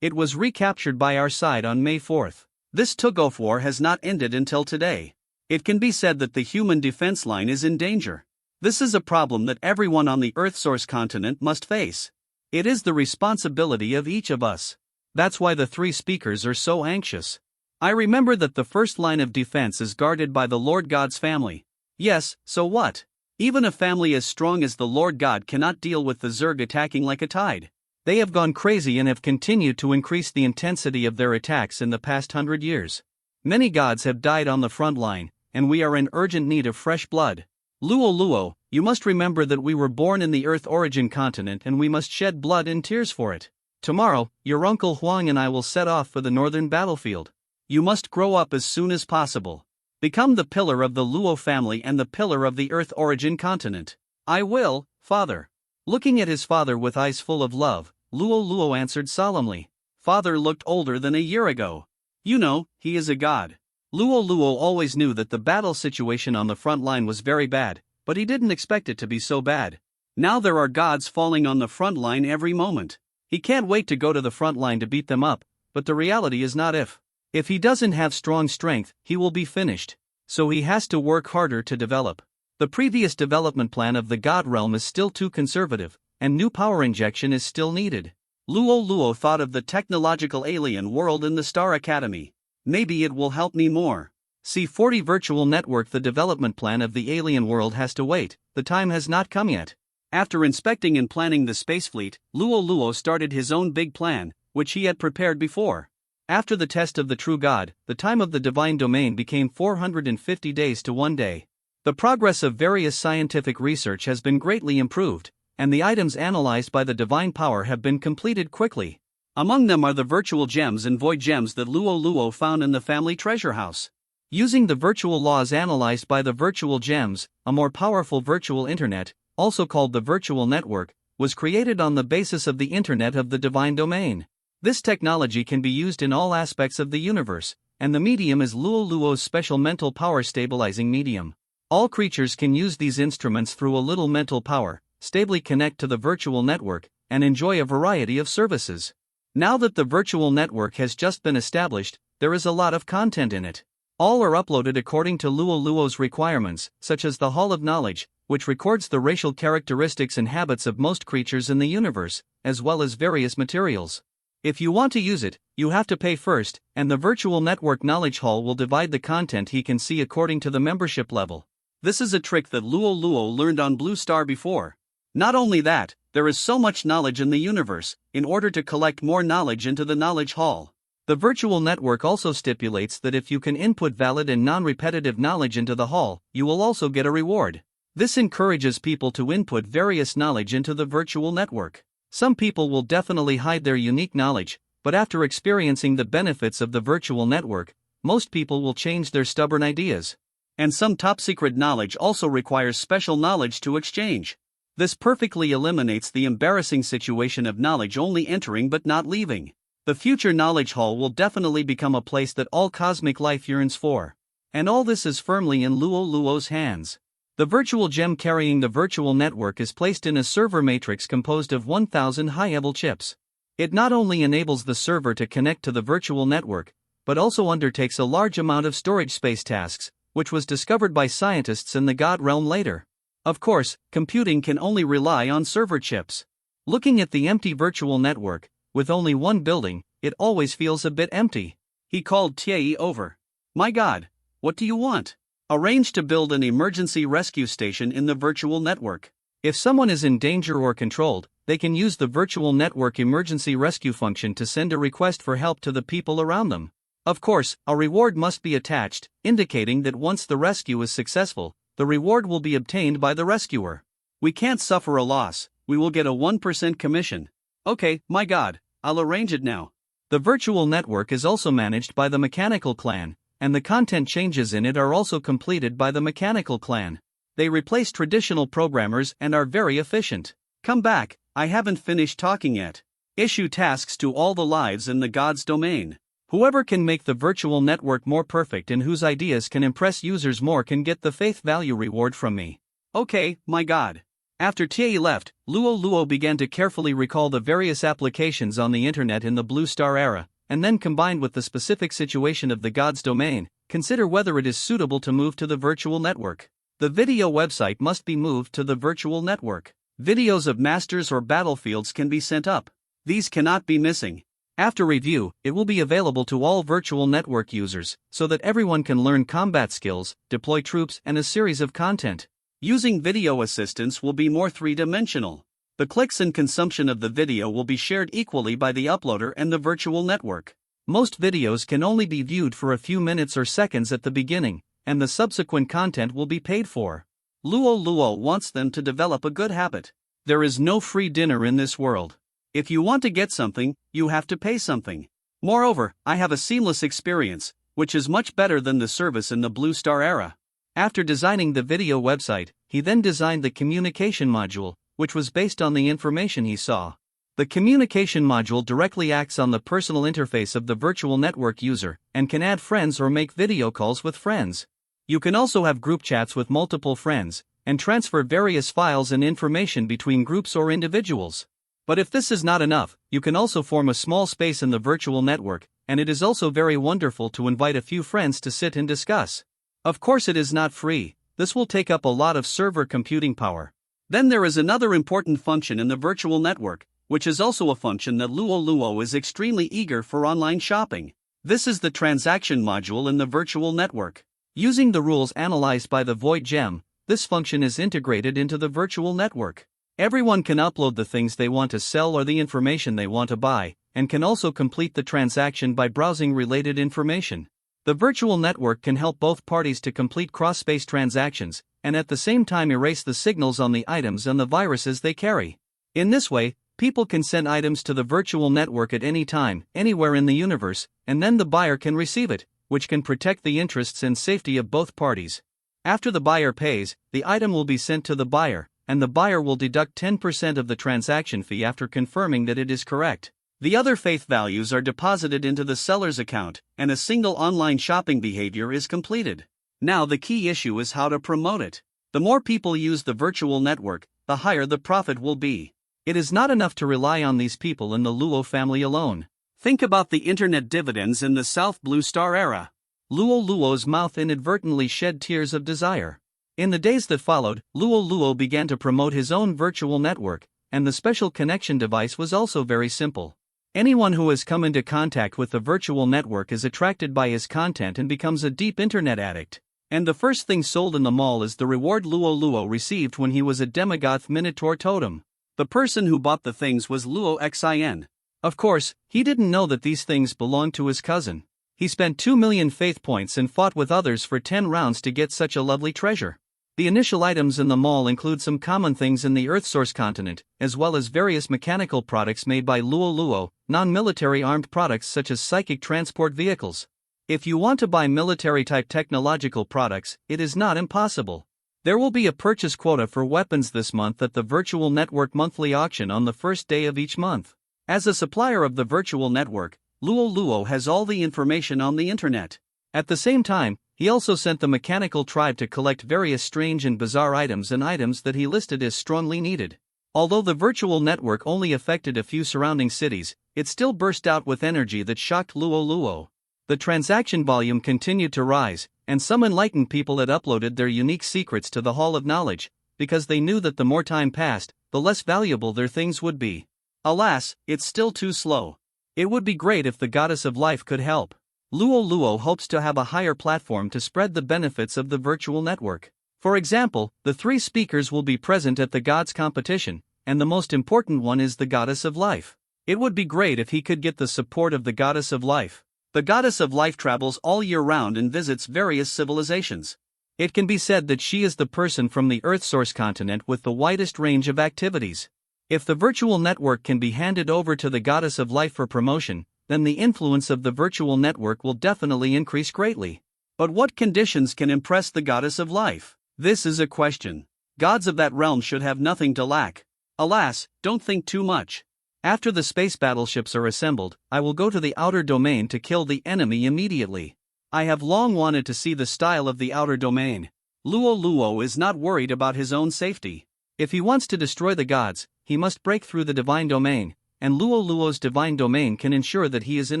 It was recaptured by our side on May 4th. This tug-of war has not ended until today. It can be said that the human defense line is in danger. This is a problem that everyone on the Earth Source continent must face. It is the responsibility of each of us. That's why the 3 speakers are so anxious. I remember that the first line of defense is guarded by the Lord God's family. Yes, so what? Even a family as strong as the Lord God cannot deal with the Zerg attacking like a tide. They have gone crazy and have continued to increase the intensity of their attacks in the past 100 years. Many gods have died on the front line, and we are in urgent need of fresh blood. Luo Luo, you must remember that we were born in the Earth Origin continent and we must shed blood and tears for it. Tomorrow, your uncle Huang and I will set off for the northern battlefield. You must grow up as soon as possible. Become the pillar of the Luo family and the pillar of the Earth Origin continent. I will, father. Looking at his father with eyes full of love, Luo Luo answered solemnly. Father looked older than a year ago. You know, he is a god. Luo Luo always knew that the battle situation on the front line was very bad, but he didn't expect it to be so bad. Now there are gods falling on the front line every moment. He can't wait to go to the front line to beat them up, but the reality is not if. If he doesn't have strong strength, he will be finished. So he has to work harder to develop. The previous development plan of the God realm is still too conservative, and new power injection is still needed. Luo Luo thought of the technological alien world in the Star Academy. Maybe it will help me more. C40 Virtual Network. The development plan of the alien world has to wait, the time has not come yet. After inspecting and planning the space fleet, Luo Luo started his own big plan, which he had prepared before. After the test of the true God, the time of the divine domain became 450 days to 1 day. The progress of various scientific research has been greatly improved, and the items analyzed by the divine power have been completed quickly. Among them are the virtual gems and void gems that Luo Luo found in the family treasure house. Using the virtual laws analyzed by the virtual gems, a more powerful virtual internet, also called the virtual network, was created on the basis of the internet of the divine domain. This technology can be used in all aspects of the universe, and the medium is Luo Luo's special mental power stabilizing medium. All creatures can use these instruments through a little mental power, stably connect to the virtual network, and enjoy a variety of services. Now that the virtual network has just been established, there is a lot of content in it. All are uploaded according to Luo Luo's requirements, such as the Hall of Knowledge, which records the racial characteristics and habits of most creatures in the universe, as well as various materials. If you want to use it, you have to pay first, and the Virtual Network Knowledge Hall will divide the content he can see according to the membership level. This is a trick that Luo Luo learned on Blue Star before. Not only that, there is so much knowledge in the universe. In order to collect more knowledge into the Knowledge Hall, the virtual network also stipulates that if you can input valid and non-repetitive knowledge into the hall, you will also get a reward. This encourages people to input various knowledge into the virtual network. Some people will definitely hide their unique knowledge, but after experiencing the benefits of the virtual network, most people will change their stubborn ideas. And some top-secret knowledge also requires special knowledge to exchange. This perfectly eliminates the embarrassing situation of knowledge only entering but not leaving. The future Knowledge Hall will definitely become a place that all cosmic life yearns for. And all this is firmly in Luo Luo's hands. The virtual gem carrying the virtual network is placed in a server matrix composed of 1000 high-level chips. It not only enables the server to connect to the virtual network, but also undertakes a large amount of storage space tasks, which was discovered by scientists in the God realm later. Of course, computing can only rely on server chips. Looking at the empty virtual network, with only one building, it always feels a bit empty. He called Tiei over. My God, what do you want? Arrange to build an emergency rescue station in the virtual network. If someone is in danger or controlled, they can use the virtual network emergency rescue function to send a request for help to the people around them. Of course, a reward must be attached, indicating that once the rescue is successful, the reward will be obtained by the rescuer. We can't suffer a loss, we will get a 1% commission. Okay, my God, I'll arrange it now. The virtual network is also managed by the Mechanical Clan, and the content changes in it are also completed by the Mechanical Clan. They replace traditional programmers and are very efficient. Come back, I haven't finished talking yet. Issue tasks to all the lives in the God's domain. Whoever can make the virtual network more perfect and whose ideas can impress users more can get the faith value reward from me. Okay, my God. After Tiei left, Luo Luo began to carefully recall the various applications on the internet in the Blue Star era, and then combined with the specific situation of the God's domain, consider whether it is suitable to move to the virtual network. The video website must be moved to the virtual network. Videos of masters or battlefields can be sent up. These cannot be missing. After review, it will be available to all virtual network users, so that everyone can learn combat skills, deploy troops, and a series of content. Using video assistance will be more three-dimensional. The clicks and consumption of the video will be shared equally by the uploader and the virtual network. Most videos can only be viewed for a few minutes or seconds at the beginning, and the subsequent content will be paid for. Luo Luo wants them to develop a good habit. There is no free dinner in this world. If you want to get something, you have to pay something. Moreover, I have a seamless experience, which is much better than the service in the Blue Star era. After designing the video website, he then designed the communication module, which was based on the information he saw. The communication module directly acts on the personal interface of the virtual network user and can add friends or make video calls with friends. You can also have group chats with multiple friends and transfer various files and information between groups or individuals. But if this is not enough, you can also form a small space in the virtual network, and it is also very wonderful to invite a few friends to sit and discuss. Of course, it is not free. This will take up a lot of server computing power. Then there is another important function in the virtual network, which is also a function that Luo is extremely eager for online shopping. This is the transaction module in the virtual network. Using the rules analyzed by the Void Gem, this function is integrated into the virtual network. Everyone can upload the things they want to sell or the information they want to buy, and can also complete the transaction by browsing related information. The virtual network can help both parties to complete cross-space transactions, and at the same time erase the signals on the items and the viruses they carry. In this way, people can send items to the virtual network at any time, anywhere in the universe, and then the buyer can receive it, which can protect the interests and safety of both parties. After the buyer pays, the item will be sent to the buyer, and the buyer will deduct 10% of the transaction fee after confirming that it is correct. The other faith values are deposited into the seller's account, and a single online shopping behavior is completed. Now the key issue is how to promote it. The more people use the virtual network, the higher the profit will be. It is not enough to rely on these people in the Luo family alone. Think about the internet dividends in the South Blue Star era. Luo's mouth inadvertently shed tears of desire. In the days that followed, Luo began to promote his own virtual network, and the special connection device was also very simple. Anyone who has come into contact with the virtual network is attracted by his content and becomes a deep internet addict. And the first thing sold in the mall is the reward Luo received when he was a Demogoth Minotaur Totem. The person who bought the things was Luo Xin. Of course, he didn't know that these things belonged to his cousin. He spent 2 million faith points and fought with others for 10 rounds to get such a lovely treasure. The initial items in the mall include some common things in the Earthsource continent, as well as various mechanical products made by Luo, non-military armed products such as psychic transport vehicles. If you want to buy military-type technological products, it is not impossible. There will be a purchase quota for weapons this month at the Virtual Network monthly auction on the first day of each month. As a supplier of the virtual network, Luo has all the information on the internet. At the same time, he also sent the mechanical tribe to collect various strange and bizarre items and items that he listed as strongly needed. Although the virtual network only affected a few surrounding cities, it still burst out with energy that shocked Luo. The transaction volume continued to rise, and some enlightened people had uploaded their unique secrets to the Hall of Knowledge, because they knew that the more time passed, the less valuable their things would be. Alas, it's still too slow. It would be great if the Goddess of Life could help. Luo hopes to have a higher platform to spread the benefits of the virtual network. For example, the 3 speakers will be present at the Gods competition, and the most important one is the Goddess of Life. It would be great if he could get the support of the Goddess of Life. The Goddess of Life travels all year round and visits various civilizations. It can be said that she is the person from the Earthsource continent with the widest range of activities. If the virtual network can be handed over to the Goddess of Life for promotion, then the influence of the virtual network will definitely increase greatly. But what conditions can impress the Goddess of Life? This is a question. Gods of that realm should have nothing to lack. Alas, don't think too much. After the space battleships are assembled, I will go to the outer domain to kill the enemy immediately. I have long wanted to see the style of the outer domain. Luo is not worried about his own safety. If he wants to destroy the gods, he must break through the divine domain, and Luo's divine domain can ensure that he is in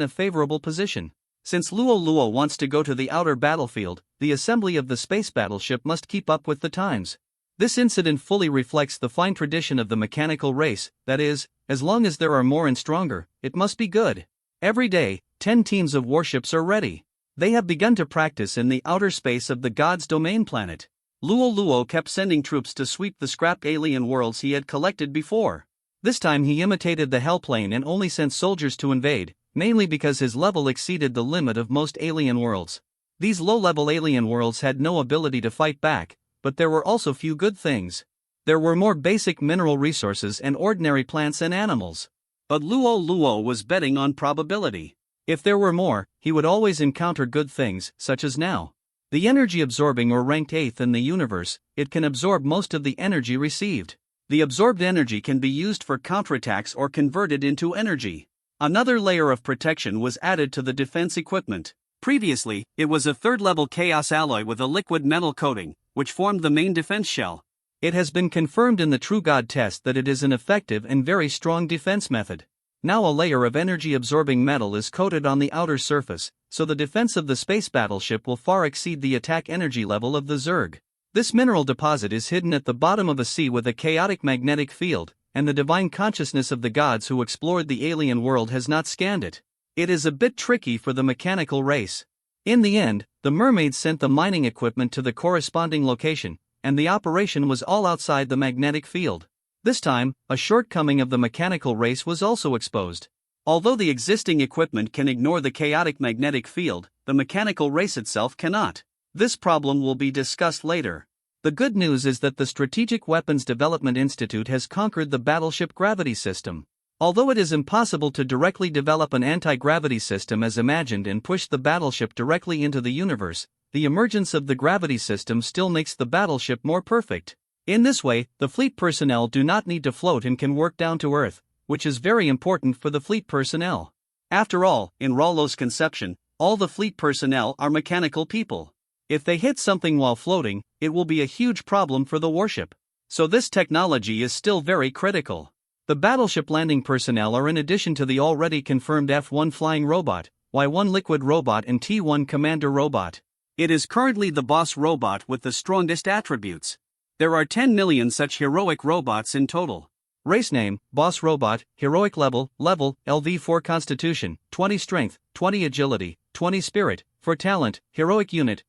a favorable position. Since Luo wants to go to the outer battlefield, the assembly of the space battleship must keep up with the times. This incident fully reflects the fine tradition of the mechanical race, that is, as long as there are more and stronger, it must be good. Every day, 10 teams of warships are ready. They have begun to practice in the outer space of the God's domain planet. Luo kept sending troops to sweep the scrapped alien worlds he had collected before. This time he imitated the Hellplane and only sent soldiers to invade, mainly because his level exceeded the limit of most alien worlds. These low-level alien worlds had no ability to fight back, but there were also few good things. There were more basic mineral resources and ordinary plants and animals. But Luo was betting on probability. If there were more, he would always encounter good things, such as now. The energy absorbing or ranked 8th in the universe, it can absorb most of the energy received. The absorbed energy can be used for counterattacks or converted into energy. Another layer of protection was added to the defense equipment. Previously, it was a third-level chaos alloy with a liquid metal coating, which formed the main defense shell. It has been confirmed in the True God test that it is an effective and very strong defense method. Now a layer of energy-absorbing metal is coated on the outer surface, so the defense of the space battleship will far exceed the attack energy level of the Zerg. This mineral deposit is hidden at the bottom of a sea with a chaotic magnetic field, and the divine consciousness of the gods who explored the alien world has not scanned it. It is a bit tricky for the mechanical race. In the end, the mermaids sent the mining equipment to the corresponding location, and the operation was all outside the magnetic field. This time, a shortcoming of the mechanical race was also exposed. Although the existing equipment can ignore the chaotic magnetic field, the mechanical race itself cannot. This problem will be discussed later. The good news is that the Strategic Weapons Development Institute has conquered the battleship gravity system. Although it is impossible to directly develop an anti-gravity system as imagined and push the battleship directly into the universe, the emergence of the gravity system still makes the battleship more perfect. In this way, the fleet personnel do not need to float and can work down to Earth, which is very important for the fleet personnel. After all, in Rollo's conception, all the fleet personnel are mechanical people. If they hit something while floating, it will be a huge problem for the warship. So this technology is still very critical. The battleship landing personnel are in addition to the already confirmed F-1 flying robot, Y-1 liquid robot and T-1 commander robot. It is currently the boss robot with the strongest attributes. There are 10 million such heroic robots in total. Race name, Boss Robot, Heroic Level, LV4 Constitution, 20 Strength, 20 Agility, 20 Spirit. For talent, Heroic Unit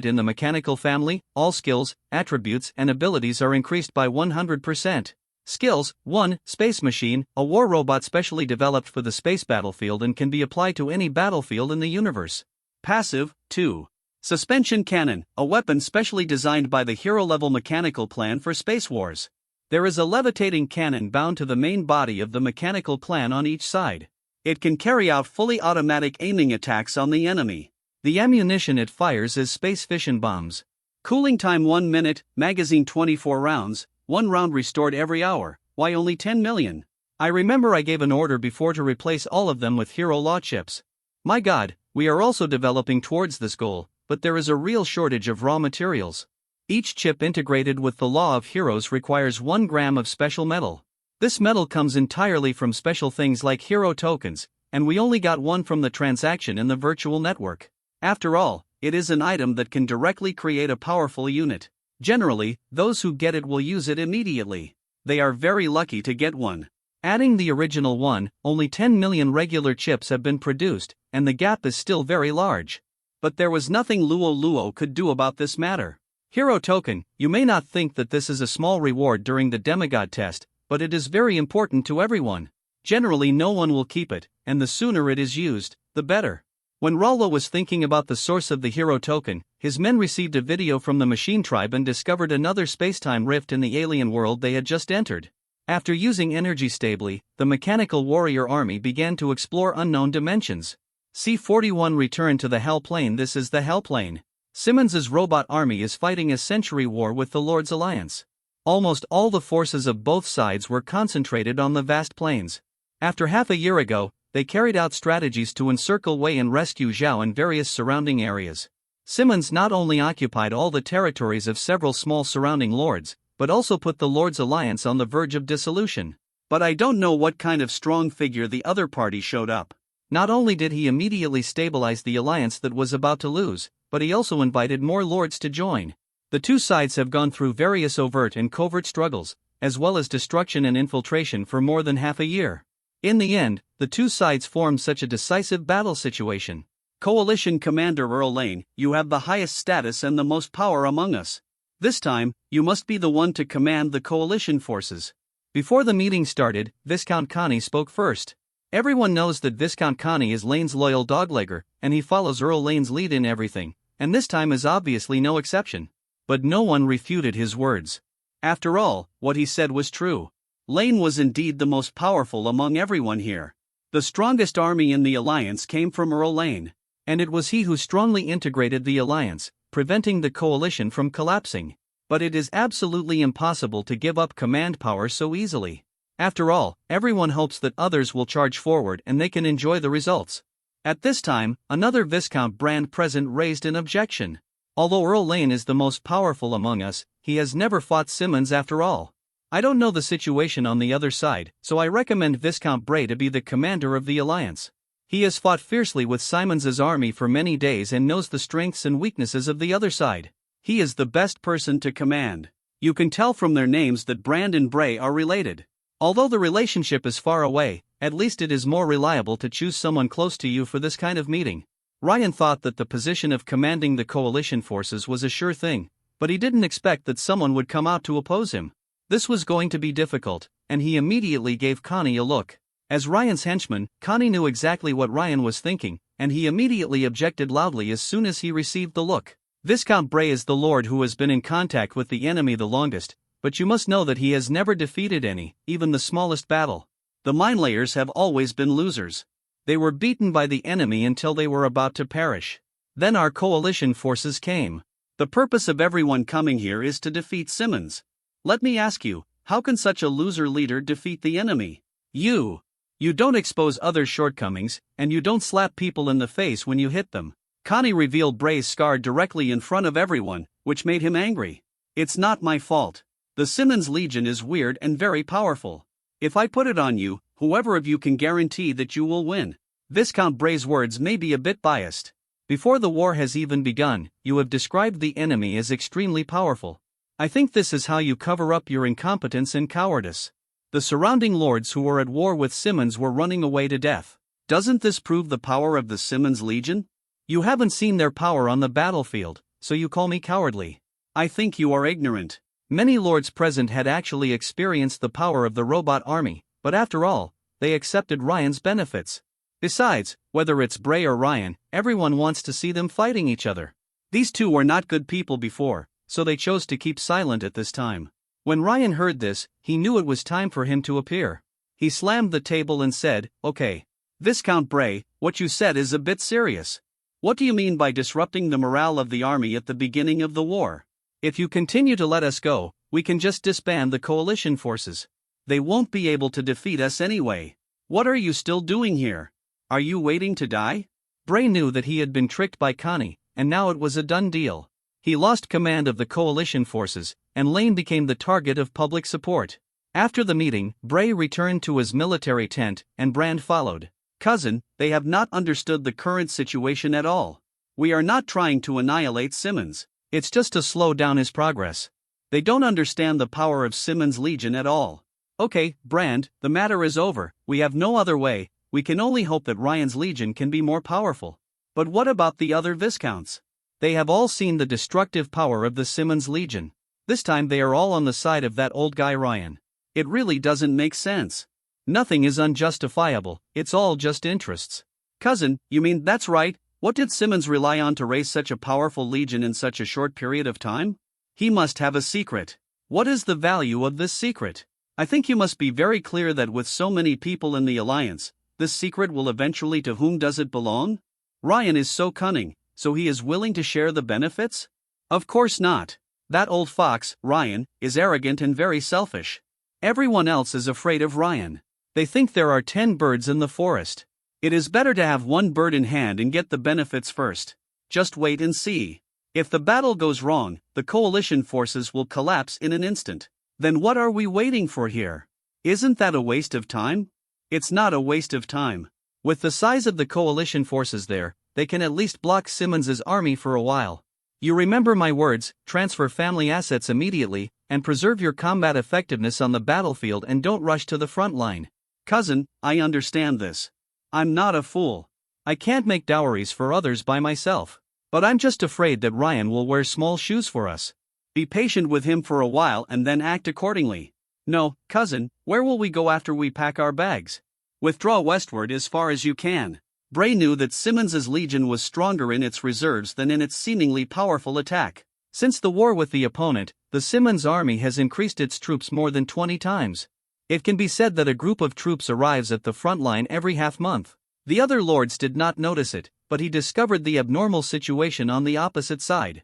in the mechanical family, all skills, attributes and abilities are increased by 100%. Skills, 1. Space Machine, a war robot specially developed for the space battlefield and can be applied to any battlefield in the universe. Passive, 2. Suspension Cannon, a weapon specially designed by the hero-level mechanical plan for space wars. There is a levitating cannon bound to the main body of the mechanical plan on each side. It can carry out fully automatic aiming attacks on the enemy. The ammunition it fires is space fission bombs. Cooling time 1 minute, magazine 24 rounds, 1 round restored every hour. Why only 10 million? I remember I gave an order before to replace all of them with Hero Law chips. My god, we are also developing towards this goal, but there is a real shortage of raw materials. Each chip integrated with the Law of Heroes requires 1 gram of special metal. This metal comes entirely from special things like hero tokens, and we only got 1 from the transaction in the virtual network. After all, it is an item that can directly create a powerful unit. Generally, those who get it will use it immediately. They are very lucky to get one. Adding the original one, only 10 million regular chips have been produced, and the gap is still very large. But there was nothing Luo Luo could do about this matter. Hero Token, you may not think that this is a small reward during the demigod test, but it is very important to everyone. Generally no one will keep it, and the sooner it is used, the better. When Rollo was thinking about the source of the hero token, his men received a video from the Machine Tribe and discovered another spacetime rift in the alien world they had just entered. After using energy stably, the mechanical warrior army began to explore unknown dimensions. C-41 returned to the Hell Plane. This is the Hell Plane. Simmons's robot army is fighting a century war with the Lord's Alliance. Almost all the forces of both sides were concentrated on the vast plains. After half a year ago, they carried out strategies to encircle Wei and rescue Zhao and various surrounding areas. Simmons not only occupied all the territories of several small surrounding lords, but also put the Lord's Alliance on the verge of dissolution. But I don't know what kind of strong figure the other party showed up. Not only did he immediately stabilize the alliance that was about to lose, but he also invited more lords to join. The two sides have gone through various overt and covert struggles, as well as destruction and infiltration for more than half a year. In the end, the two sides formed such a decisive battle situation. Coalition Commander Earl Lane, you have the highest status and the most power among us. This time, you must be the one to command the coalition forces. Before the meeting started, Viscount Connie spoke first. Everyone knows that Viscount Connie is Lane's loyal doglegger, and he follows Earl Lane's lead in everything, and this time is obviously no exception. But no one refuted his words. After all, what he said was true. Lane was indeed the most powerful among everyone here. The strongest army in the alliance came from Earl Lane, and it was he who strongly integrated the alliance, preventing the coalition from collapsing. But it is absolutely impossible to give up command power so easily. After all, everyone hopes that others will charge forward and they can enjoy the results. At this time, another Viscount Brand present raised an objection. Although Earl Lane is the most powerful among us, he has never fought Simmons after all. I don't know the situation on the other side, so I recommend Viscount Bray to be the commander of the alliance. He has fought fiercely with Simons's army for many days and knows the strengths and weaknesses of the other side. He is the best person to command. You can tell from their names that Brand and Bray are related. Although the relationship is far away, at least it is more reliable to choose someone close to you for this kind of meeting. Ryan thought that the position of commanding the coalition forces was a sure thing, but he didn't expect that someone would come out to oppose him. This was going to be difficult, and he immediately gave Connie a look. As Ryan's henchman, Connie knew exactly what Ryan was thinking, and he immediately objected loudly as soon as he received the look. Viscount Bray is the lord who has been in contact with the enemy the longest, but you must know that he has never defeated any, even the smallest battle. The minelayers have always been losers. They were beaten by the enemy until they were about to perish. Then our coalition forces came. The purpose of everyone coming here is to defeat Simmons. Let me ask you, how can such a loser leader defeat the enemy? You don't expose others' shortcomings, and you don't slap people in the face when you hit them. Connie revealed Bray's scar directly in front of everyone, which made him angry. It's not my fault. The Simmons Legion is weird and very powerful. If I put it on you, whoever of you can guarantee that you will win? Viscount Bray's words may be a bit biased. Before the war has even begun, you have described the enemy as extremely powerful. I think this is how you cover up your incompetence and cowardice. The surrounding lords who were at war with Simmons were running away to death. Doesn't this prove the power of the Simmons Legion? You haven't seen their power on the battlefield, so you call me cowardly. I think you are ignorant. Many lords present had actually experienced the power of the robot army, but after all, they accepted Ryan's benefits. Besides, whether it's Bray or Ryan, everyone wants to see them fighting each other. These two were not good people before, so they chose to keep silent at this time. When Ryan heard this, he knew it was time for him to appear. He slammed the table and said, "Okay. Viscount Bray, what you said is a bit serious. What do you mean by disrupting the morale of the army at the beginning of the war? If you continue to let us go, we can just disband the coalition forces. They won't be able to defeat us anyway. What are you still doing here? Are you waiting to die?" Bray knew that he had been tricked by Connie, and now it was a done deal. He lost command of the coalition forces, and Lane became the target of public support. After the meeting, Bray returned to his military tent, and Brand followed. "Cousin, they have not understood the current situation at all. We are not trying to annihilate Simmons. It's just to slow down his progress. They don't understand the power of Simmons' Legion at all." "Okay, Brand, the matter is over. We have no other way. We can only hope that Ryan's Legion can be more powerful. But what about the other Viscounts? They have all seen the destructive power of the Simmons Legion. This time they are all on the side of that old guy Ryan. It really doesn't make sense. Nothing is unjustifiable, it's all just interests." "Cousin, you mean that's right? What did Simmons rely on to raise such a powerful legion in such a short period of time? He must have a secret. What is the value of this secret? I think you must be very clear that with so many people in the alliance, this secret will eventually, to whom does it belong? Ryan is so cunning, so he is willing to share the benefits? Of course not. That old fox, Ryan, is arrogant and very selfish. Everyone else is afraid of Ryan. They think there are 10 birds in the forest. It is better to have one bird in hand and get the benefits first. Just wait and see. If the battle goes wrong, the coalition forces will collapse in an instant. Then what are we waiting for here? Isn't that a waste of time?" "It's not a waste of time. With the size of the coalition forces there, they can at least block Simmons's army for a while. You remember my words, transfer family assets immediately, and preserve your combat effectiveness on the battlefield and don't rush to the front line." "Cousin, I understand this. I'm not a fool. I can't make dowries for others by myself. But I'm just afraid that Ryan will wear small shoes for us. Be patient with him for a while and then act accordingly." "No, cousin, where will we go after we pack our bags?" "Withdraw westward as far as you can." Bray knew that Simmons's legion was stronger in its reserves than in its seemingly powerful attack. Since the war with the opponent, the Simmons army has increased its troops more than 20 times. It can be said that a group of troops arrives at the front line every half-month. The other lords did not notice it, but he discovered the abnormal situation on the opposite side.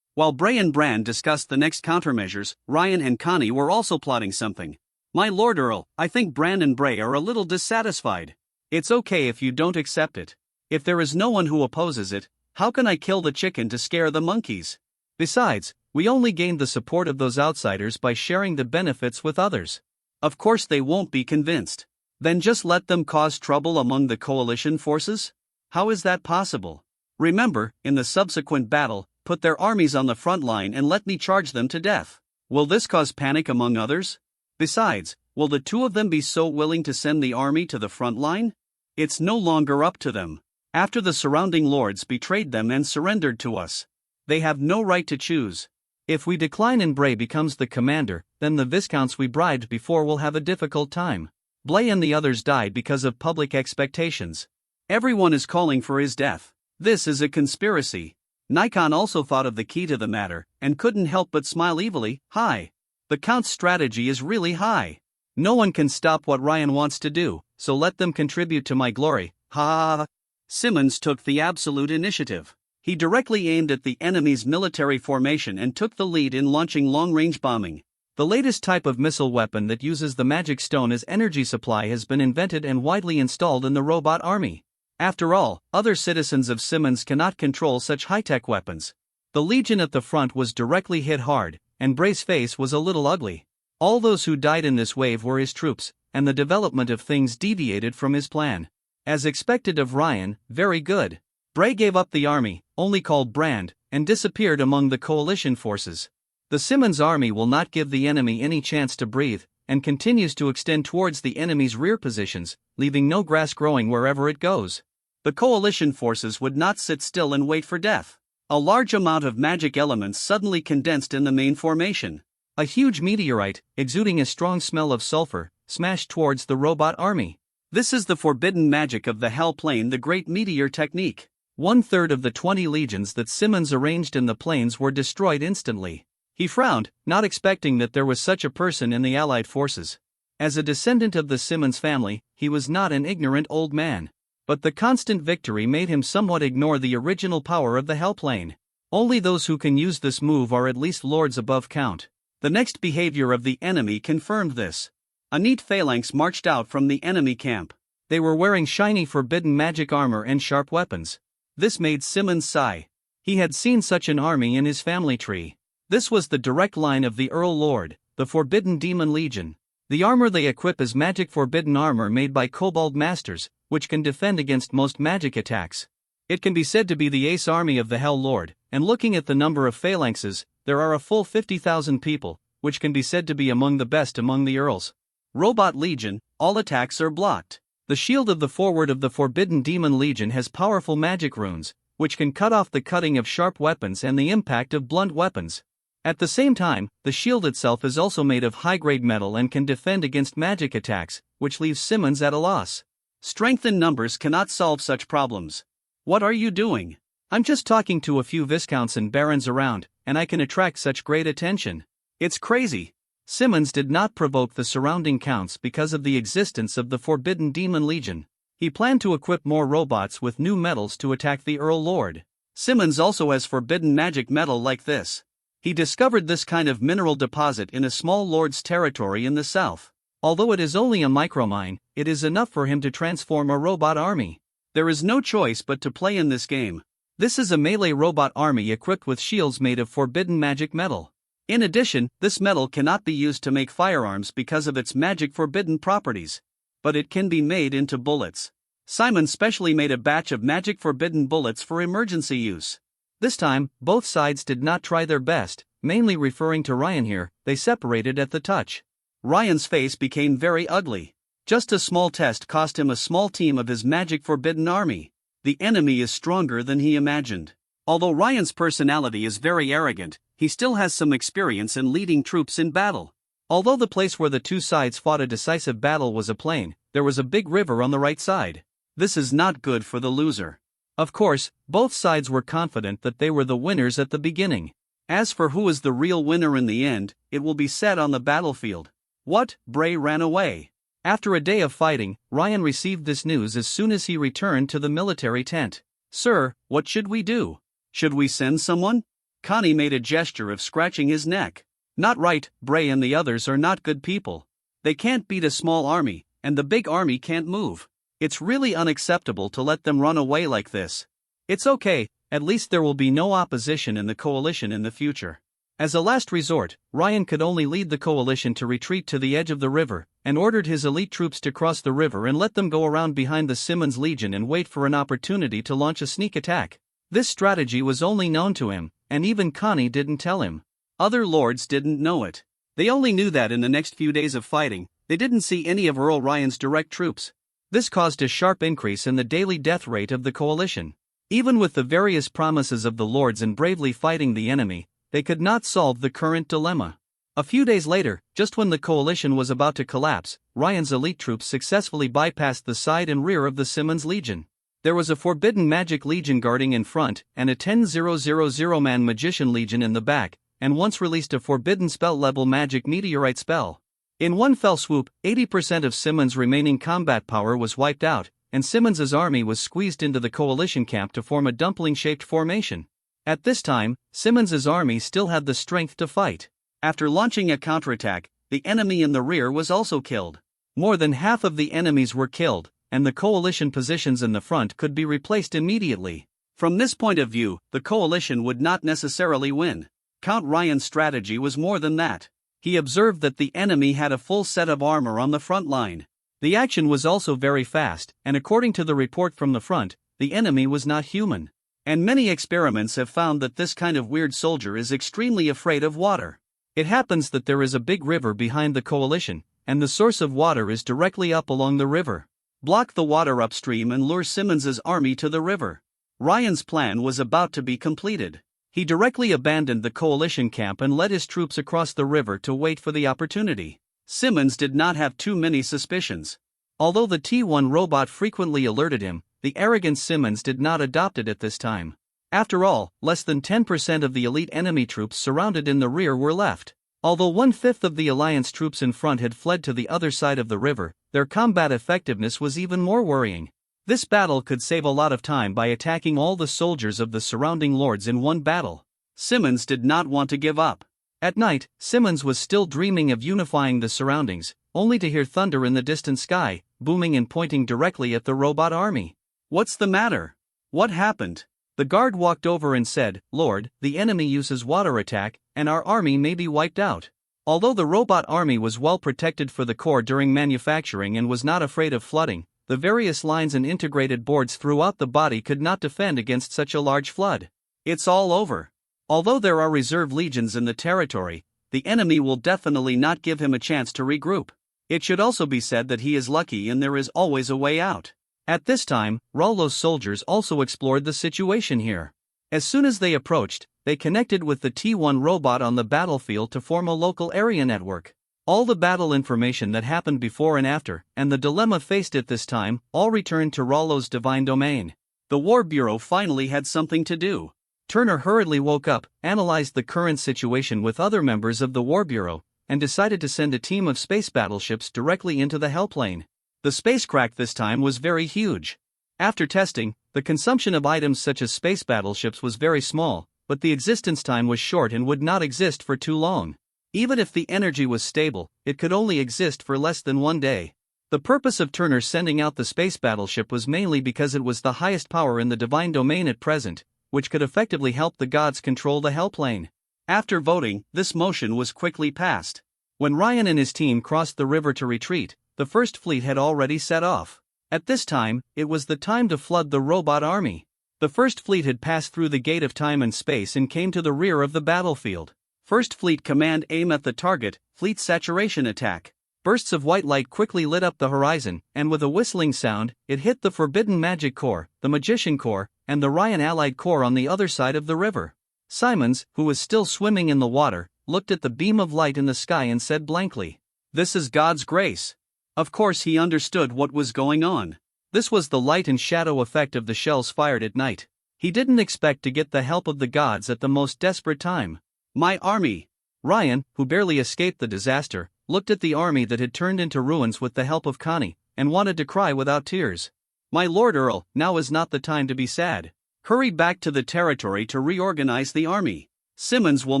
While Bray and Bran discussed the next countermeasures, Ryan and Connie were also plotting something. My Lord Earl, I think Bran and Bray are a little dissatisfied. It's okay if you don't accept it. If there is no one who opposes it, how can I kill the chicken to scare the monkeys? Besides, we only gained the support of those outsiders by sharing the benefits with others. Of course they won't be convinced. Then just let them cause trouble among the coalition forces? How is that possible? Remember, in the subsequent battle, put their armies on the front line and let me charge them to death. Will this cause panic among others? Besides, will the two of them be so willing to send the army to the front line? It's no longer up to them. After the surrounding lords betrayed them and surrendered to us, they have no right to choose. If we decline and Bray becomes the commander, then the viscounts we bribed before will have a difficult time. Bray and the others died because of public expectations. Everyone is calling for his death. This is a conspiracy. Nikon also thought of the key to the matter, and couldn't help but smile evilly. Hi. The Count's strategy is really high. No one can stop what Ryan wants to do, so let them contribute to my glory. Ha! Simmons took the absolute initiative. He directly aimed at the enemy's military formation and took the lead in launching long-range bombing. The latest type of missile weapon that uses the magic stone as energy supply has been invented and widely installed in the robot army. After all, other citizens of Simmons cannot control such high-tech weapons. The Legion at the front was directly hit hard, and Bray's face was a little ugly. All those who died in this wave were his troops, and the development of things deviated from his plan. As expected of Ryan, very good. Bray gave up the army, only called Brand, and disappeared among the coalition forces. The Simmons army will not give the enemy any chance to breathe, and continues to extend towards the enemy's rear positions, leaving no grass growing wherever it goes. The coalition forces would not sit still and wait for death. A large amount of magic elements suddenly condensed in the main formation. A huge meteorite, exuding a strong smell of sulfur, smashed towards the robot army. This is the forbidden magic of the Hell Plane, the Great Meteor Technique. 1/3 of the 20 legions that Simmons arranged in the planes were destroyed instantly. He frowned, not expecting that there was such a person in the Allied forces. As a descendant of the Simmons family, he was not an ignorant old man. But the constant victory made him somewhat ignore the original power of the Hell Plane. Only those who can use this move are at least lords above count. The next behavior of the enemy confirmed this. A neat phalanx marched out from the enemy camp. They were wearing shiny forbidden magic armor and sharp weapons. This made Simmons sigh. He had seen such an army in his family tree. This was the direct line of the Earl Lord, the Forbidden Demon Legion. The armor they equip is magic forbidden armor made by Kobold Masters, which can defend against most magic attacks. It can be said to be the ace army of the Hell Lord, and looking at the number of phalanxes, there are a full 50,000 people, which can be said to be among the best among the Earls. Robot Legion, all attacks are blocked. The shield of the forward of the Forbidden Demon Legion has powerful magic runes, which can cut off the cutting of sharp weapons and the impact of blunt weapons. At the same time, the shield itself is also made of high-grade metal and can defend against magic attacks, which leaves Simmons at a loss. Strength in numbers cannot solve such problems. What are you doing? I'm just talking to a few viscounts and barons around, and I can attract such great attention. It's crazy. Simmons did not provoke the surrounding counts because of the existence of the Forbidden Demon Legion. He planned to equip more robots with new metals to attack the Earl Lord. Simmons also has forbidden magic metal like this. He discovered this kind of mineral deposit in a small lord's territory in the south. Although it is only a micromine, it is enough for him to transform a robot army. There is no choice but to play in this game. This is a melee robot army equipped with shields made of forbidden magic metal. In addition, this metal cannot be used to make firearms because of its magic forbidden properties. But it can be made into bullets. Simon specially made a batch of magic forbidden bullets for emergency use. This time, both sides did not try their best, mainly referring to Ryan here. They separated at the touch. Ryan's face became very ugly. Just a small test cost him a small team of his magic forbidden army. The enemy is stronger than he imagined. Although Ryan's personality is very arrogant, he still has some experience in leading troops in battle. Although the place where the two sides fought a decisive battle was a plain, there was a big river on the right side. This is not good for the loser. Of course, both sides were confident that they were the winners at the beginning. As for who is the real winner in the end, it will be said on the battlefield. What? Bray ran away. After a day of fighting, Ryan received this news as soon as he returned to the military tent. Sir, what should we do? Should we send someone? Connie made a gesture of scratching his neck. Not right, Bray and the others are not good people. They can't beat a small army, and the big army can't move. It's really unacceptable to let them run away like this. It's okay, at least there will be no opposition in the coalition in the future. As a last resort, Ryan could only lead the coalition to retreat to the edge of the river, and ordered his elite troops to cross the river and let them go around behind the Simmons Legion and wait for an opportunity to launch a sneak attack. This strategy was only known to him, and even Connie didn't tell him. Other lords didn't know it. They only knew that in the next few days of fighting, they didn't see any of Earl Ryan's direct troops. This caused a sharp increase in the daily death rate of the coalition. Even with the various promises of the lords in bravely fighting the enemy, they could not solve the current dilemma. A few days later, just when the coalition was about to collapse, Ryan's elite troops successfully bypassed the side and rear of the Simmons Legion. There was a Forbidden Magic Legion guarding in front, and a 10,000-man Magician Legion in the back, and once released a Forbidden Spell-level Magic Meteorite spell. In one fell swoop, 80% of Simmons' remaining combat power was wiped out, and Simmons's army was squeezed into the coalition camp to form a dumpling-shaped formation. At this time, Simmons's army still had the strength to fight. After launching a counterattack, the enemy in the rear was also killed. More than half of the enemies were killed, and the coalition positions in the front could be replaced immediately. From this point of view, the coalition would not necessarily win. Count Ryan's strategy was more than that. He observed that the enemy had a full set of armor on the front line. The action was also very fast, and according to the report from the front, the enemy was not human. And many experiments have found that this kind of weird soldier is extremely afraid of water. It happens that there is a big river behind the coalition, and the source of water is directly up along the river. Block the water upstream and lure Simmons's army to the river. Ryan's plan was about to be completed. He directly abandoned the coalition camp and led his troops across the river to wait for the opportunity. Simmons did not have too many suspicions. Although the T1 robot frequently alerted him, the arrogant Simmons did not adopt it at this time. After all, less than 10% of the elite enemy troops surrounded in the rear were left. Although 1/5 of the Alliance troops in front had fled to the other side of the river, their combat effectiveness was even more worrying. This battle could save a lot of time by attacking all the soldiers of the surrounding lords in one battle. Simmons did not want to give up. At night, Simmons was still dreaming of unifying the surroundings, only to hear thunder in the distant sky, booming and pointing directly at the robot army. "What's the matter? What happened?" The guard walked over and said, "Lord, the enemy uses water attack, and our army may be wiped out." Although the robot army was well protected for the core during manufacturing and was not afraid of flooding, the various lines and integrated boards throughout the body could not defend against such a large flood. It's all over. Although there are reserve legions in the territory, the enemy will definitely not give him a chance to regroup. It should also be said that he is lucky and there is always a way out. At this time, Rollo's soldiers also explored the situation here. As soon as they approached, they connected with the T1 robot on the battlefield to form a local area network. All the battle information that happened before and after, and the dilemma faced at this time, all returned to Rollo's divine domain. The War Bureau finally had something to do. Turner hurriedly woke up, analyzed the current situation with other members of the War Bureau, and decided to send a team of space battleships directly into the Hellplane. The spacecraft this time was very huge. After testing, the consumption of items such as space battleships was very small, but the existence time was short and would not exist for too long. Even if the energy was stable, it could only exist for less than 1 day. The purpose of Turner sending out the space battleship was mainly because it was the highest power in the divine domain at present, which could effectively help the gods control the Hellplane. After voting, this motion was quickly passed. When Ryan and his team crossed the river to retreat, the First Fleet had already set off. At this time, it was the time to flood the robot army. The First Fleet had passed through the gate of time and space and came to the rear of the battlefield. First Fleet Command aim at the target, Fleet Saturation Attack. Bursts of white light quickly lit up the horizon, and with a whistling sound, it hit the Forbidden Magic Core, the Magician Core, and the Ryan Allied Core on the other side of the river. Simons, who was still swimming in the water, looked at the beam of light in the sky and said blankly, "This is God's grace." Of course he understood what was going on. This was the light and shadow effect of the shells fired at night. He didn't expect to get the help of the gods at the most desperate time. "My army." Ryan, who barely escaped the disaster, looked at the army that had turned into ruins with the help of Connie, and wanted to cry without tears. "My Lord Earl, now is not the time to be sad. Hurry back to the territory to reorganize the army. Simmons will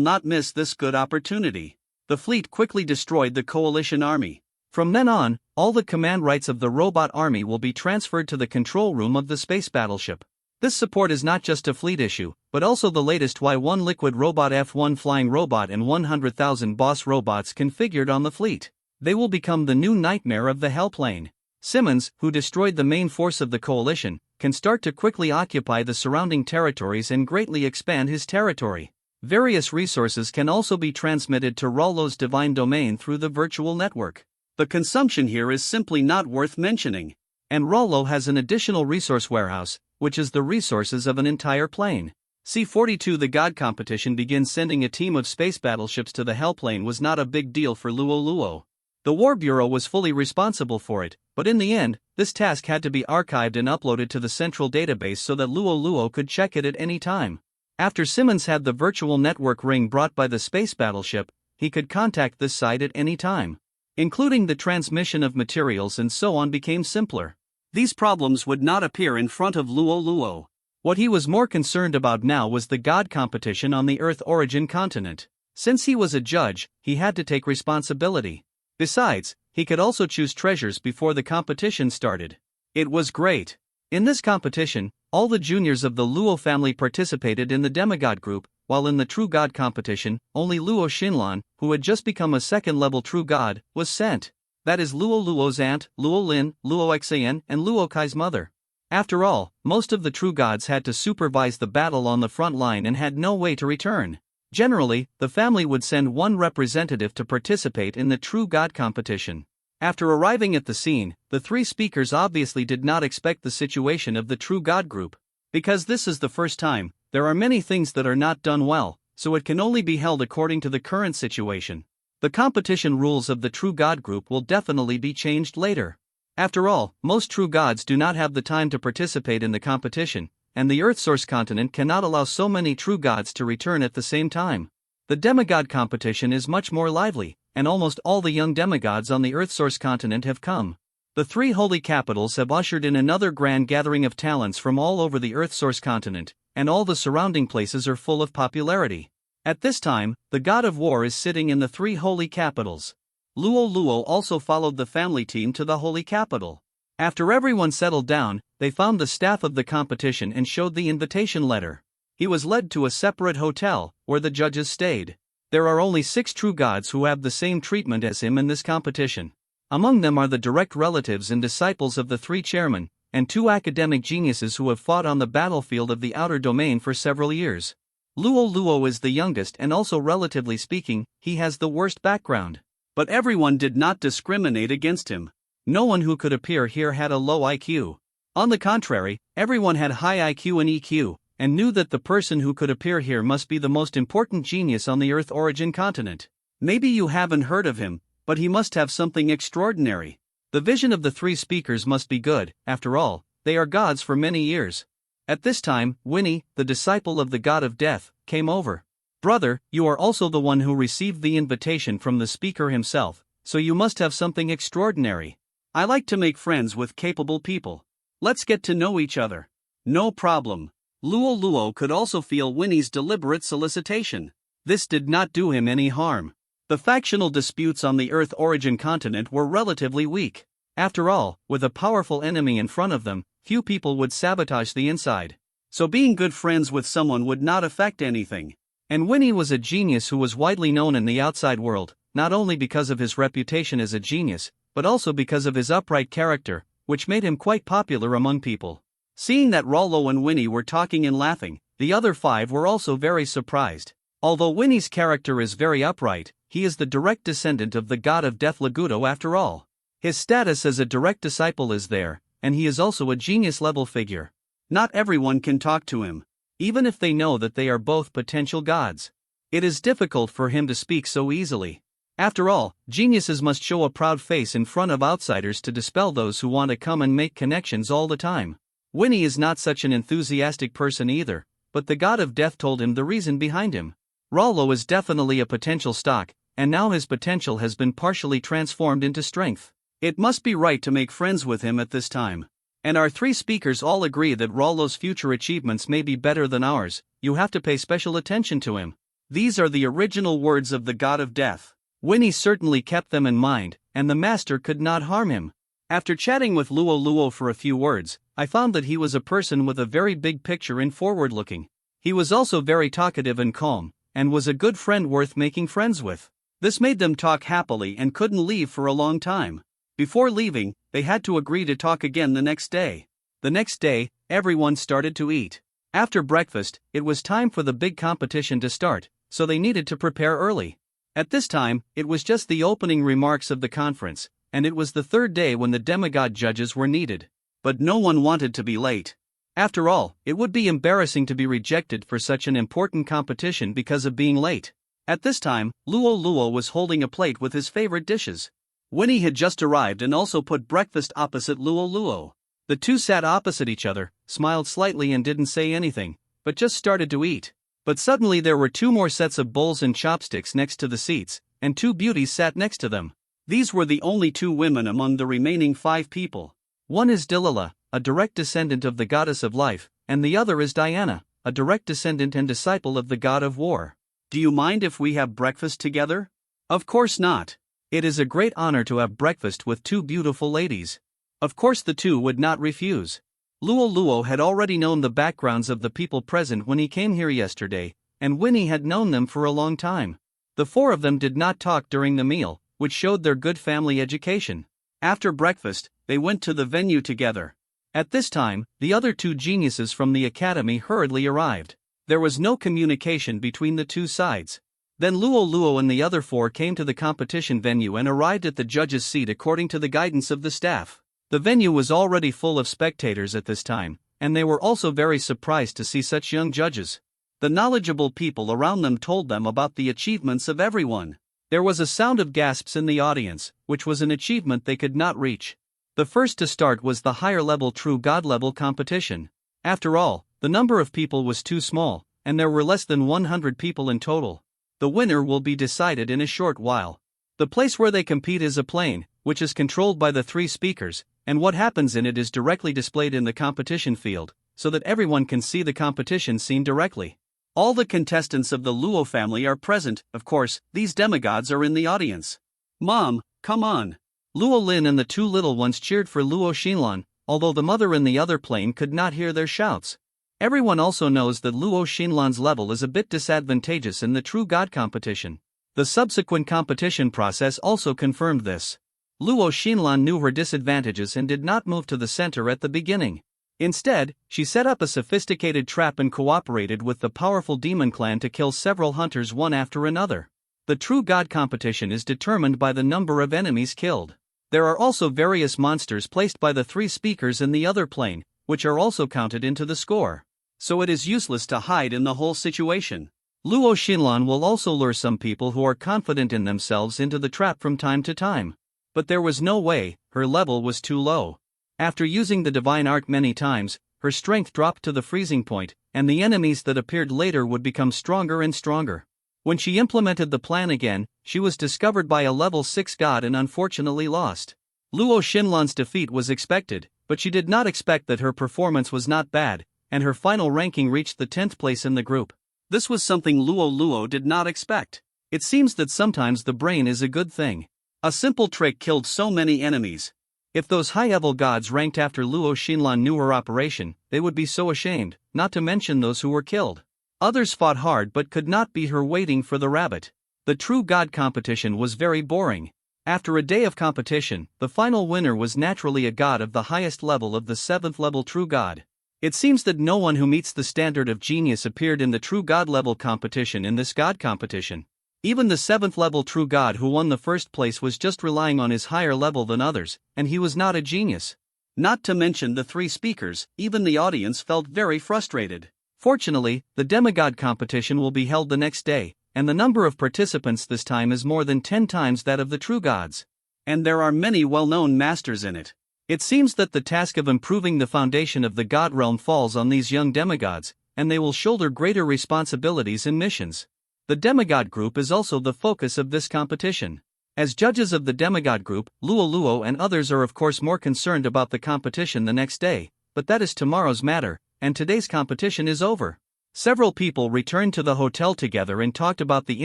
not miss this good opportunity. The fleet quickly destroyed the Coalition army. From then on, all the command rights of the robot army will be transferred to the control room of the space battleship. This support is not just a fleet issue, but also the latest Y1 liquid robot F1 flying robot and 100,000 boss robots configured on the fleet. They will become the new nightmare of the Hellplane. Simmons, who destroyed the main force of the Coalition, can start to quickly occupy the surrounding territories and greatly expand his territory. Various resources can also be transmitted to Rollo's divine domain through the virtual network. The consumption here is simply not worth mentioning. And Rollo has an additional resource warehouse, which is the resources of an entire plane. C-42 The God competition begins. Sending a team of space battleships to the Hellplane was not a big deal for Luo Luo. The War Bureau was fully responsible for it, but in the end, this task had to be archived and uploaded to the central database so that Luo Luo could check it at any time. After Simmons had the virtual network ring brought by the space battleship, he could contact this site at any time. Including the transmission of materials and so on became simpler. These problems would not appear in front of Luo Luo. What he was more concerned about now was the God competition on the Earth origin continent. Since he was a judge, he had to take responsibility. Besides, he could also choose treasures before the competition started. It was great. In this competition, all the juniors of the Luo family participated in the demigod group, while in the True God competition, only Luo Xinlan, who had just become a second-level True God, was sent. That is Luo Luo's aunt, Luo Lin, Luo Xian, and Luo Kai's mother. After all, most of the True Gods had to supervise the battle on the front line and had no way to return. Generally, the family would send one representative to participate in the True God competition. After arriving at the scene, the three speakers obviously did not expect the situation of the True God group. Because this is the first time, there are many things that are not done well, so it can only be held according to the current situation. The competition rules of the True God group will definitely be changed later. After all, most True Gods do not have the time to participate in the competition, and the Earth Source continent cannot allow so many True Gods to return at the same time. The demigod competition is much more lively, and almost all the young demigods on the Earth Source continent have come. The three holy capitals have ushered in another grand gathering of talents from all over the Earth Source continent, and all the surrounding places are full of popularity. At this time, the God of War is sitting in the three holy capitals. Luo Luo also followed the family team to the holy capital. After everyone settled down, they found the staff of the competition and showed the invitation letter. He was led to a separate hotel, where the judges stayed. There are only 6 True Gods who have the same treatment as him in this competition. Among them are the direct relatives and disciples of the 3 chairmen, and 2 academic geniuses who have fought on the battlefield of the outer domain for several years. Luo Luo is the youngest, and also relatively speaking, he has the worst background. But everyone did not discriminate against him. No one who could appear here had a low IQ. On the contrary, everyone had high IQ and EQ, and knew that the person who could appear here must be the most important genius on the Earth origin continent. Maybe you haven't heard of him, but he must have something extraordinary. The vision of the 3 speakers must be good. After all, they are gods for many years. At this time, Winnie, the disciple of the God of Death, came over. Brother, you are also the one who received the invitation from the speaker himself, so you must have something extraordinary. I like to make friends with capable people. Let's get to know each other. No problem. Luo Luo could also feel Winnie's deliberate solicitation. This did not do him any harm. The factional disputes on the Earth origin continent were relatively weak. After all, with a powerful enemy in front of them, few people would sabotage the inside. So being good friends with someone would not affect anything. And Winnie was a genius who was widely known in the outside world, not only because of his reputation as a genius, but also because of his upright character, which made him quite popular among people. Seeing that Rollo and Winnie were talking and laughing, the other 5 were also very surprised. Although Winnie's character is very upright, he is the direct descendant of the God of Death Lagudo after all. His status as a direct disciple is there, and he is also a genius-level figure. Not everyone can talk to him, even if they know that they are both potential gods. It is difficult for him to speak so easily. After all, geniuses must show a proud face in front of outsiders to dispel those who want to come and make connections all the time. Winnie is not such an enthusiastic person either, but the God of Death told him the reason behind him. Rollo is definitely a potential stock, and now his potential has been partially transformed into strength. It must be right to make friends with him at this time. And our 3 speakers all agree that Rollo's future achievements may be better than ours. You have to pay special attention to him. These are the original words of the god of death. Winnie certainly kept them in mind, and the master could not harm him. After chatting with Luo Luo for a few words, I found that he was a person with a very big picture and forward-looking. He was also very talkative and calm, and was a good friend worth making friends with. This made them talk happily and couldn't leave for a long time. Before leaving, they had to agree to talk again the next day. The next day, everyone started to eat. After breakfast, it was time for the big competition to start, so they needed to prepare early. At this time, it was just the opening remarks of the conference, and it was the third day when the demigod judges were needed. But no one wanted to be late. After all, it would be embarrassing to be rejected for such an important competition because of being late. At this time, Luo Luo was holding a plate with his favorite dishes. Winnie had just arrived and also put breakfast opposite Luo Luo. The two sat opposite each other, smiled slightly and didn't say anything, but just started to eat. But suddenly there were two more sets of bowls and chopsticks next to the seats, and two beauties sat next to them. These were the only two women among the remaining 5 people. One is Delilah, a direct descendant of the goddess of life, and the other is Diana, a direct descendant and disciple of the god of war. Do you mind if we have breakfast together? Of course not. It is a great honor to have breakfast with two beautiful ladies. Of course the two would not refuse. Luo Luo had already known the backgrounds of the people present when he came here yesterday, and Winnie had known them for a long time. The 4 of them did not talk during the meal, which showed their good family education. After breakfast, they went to the venue together. At this time, the other 2 geniuses from the academy hurriedly arrived. There was no communication between the 2 sides. Then Luo Luo and the other 4 came to the competition venue and arrived at the judge's seat according to the guidance of the staff. The venue was already full of spectators at this time, and they were also very surprised to see such young judges. The knowledgeable people around them told them about the achievements of everyone. There was a sound of gasps in the audience, which was an achievement they could not reach. The first to start was the higher-level true god-level competition. After all, the number of people was too small, and there were less than 100 people in total. The winner will be decided in a short while. The place where they compete is a plane, which is controlled by the 3 speakers, and what happens in it is directly displayed in the competition field, so that everyone can see the competition scene directly. All the contestants of the Luo family are present. Of course, these demigods are in the audience. Mom, come on. Luo Lin and the 2 little ones cheered for Luo Xinlan, although the mother in the other plane could not hear their shouts. Everyone also knows that Luo Xinlan's level is a bit disadvantageous in the True God competition. The subsequent competition process also confirmed this. Luo Xinlan knew her disadvantages and did not move to the center at the beginning. Instead, she set up a sophisticated trap and cooperated with the powerful demon clan to kill several hunters one after another. The True God competition is determined by the number of enemies killed. There are also various monsters placed by the 3 speakers in the other plane, which are also counted into the score. So it is useless to hide in the whole situation. Luo Xinlan will also lure some people who are confident in themselves into the trap from time to time. But there was no way, her level was too low. After using the divine art many times, her strength dropped to the freezing point, and the enemies that appeared later would become stronger and stronger. When she implemented the plan again, she was discovered by a level 6 god and unfortunately lost. Luo Xinlan's defeat was expected, but she did not expect that her performance was not bad, and her final ranking reached the 10th place in the group. This was something Luo Luo did not expect. It seems that sometimes the brain is a good thing. A simple trick killed so many enemies. If those high-level gods ranked after Luo Xinlan knew her operation, they would be so ashamed, not to mention those who were killed. Others fought hard but could not beat her waiting for the rabbit. The True God competition was very boring. After a day of competition, the final winner was naturally a god of the highest level of the 7th level True God. It seems that no one who meets the standard of genius appeared in the True God level competition in this god competition. Even the 7th level True God who won the first place was just relying on his higher level than others, and he was not a genius. Not to mention the 3 speakers, even the audience felt very frustrated. Fortunately, the demigod competition will be held the next day, and the number of participants this time is more than 10 times that of the True Gods. And there are many well-known masters in it. It seems that the task of improving the foundation of the God realm falls on these young demigods, and they will shoulder greater responsibilities and missions. The demigod group is also the focus of this competition. As judges of the demigod group, Luo Luo and others are of course more concerned about the competition the next day, but that is tomorrow's matter, and today's competition is over. Several people returned to the hotel together and talked about the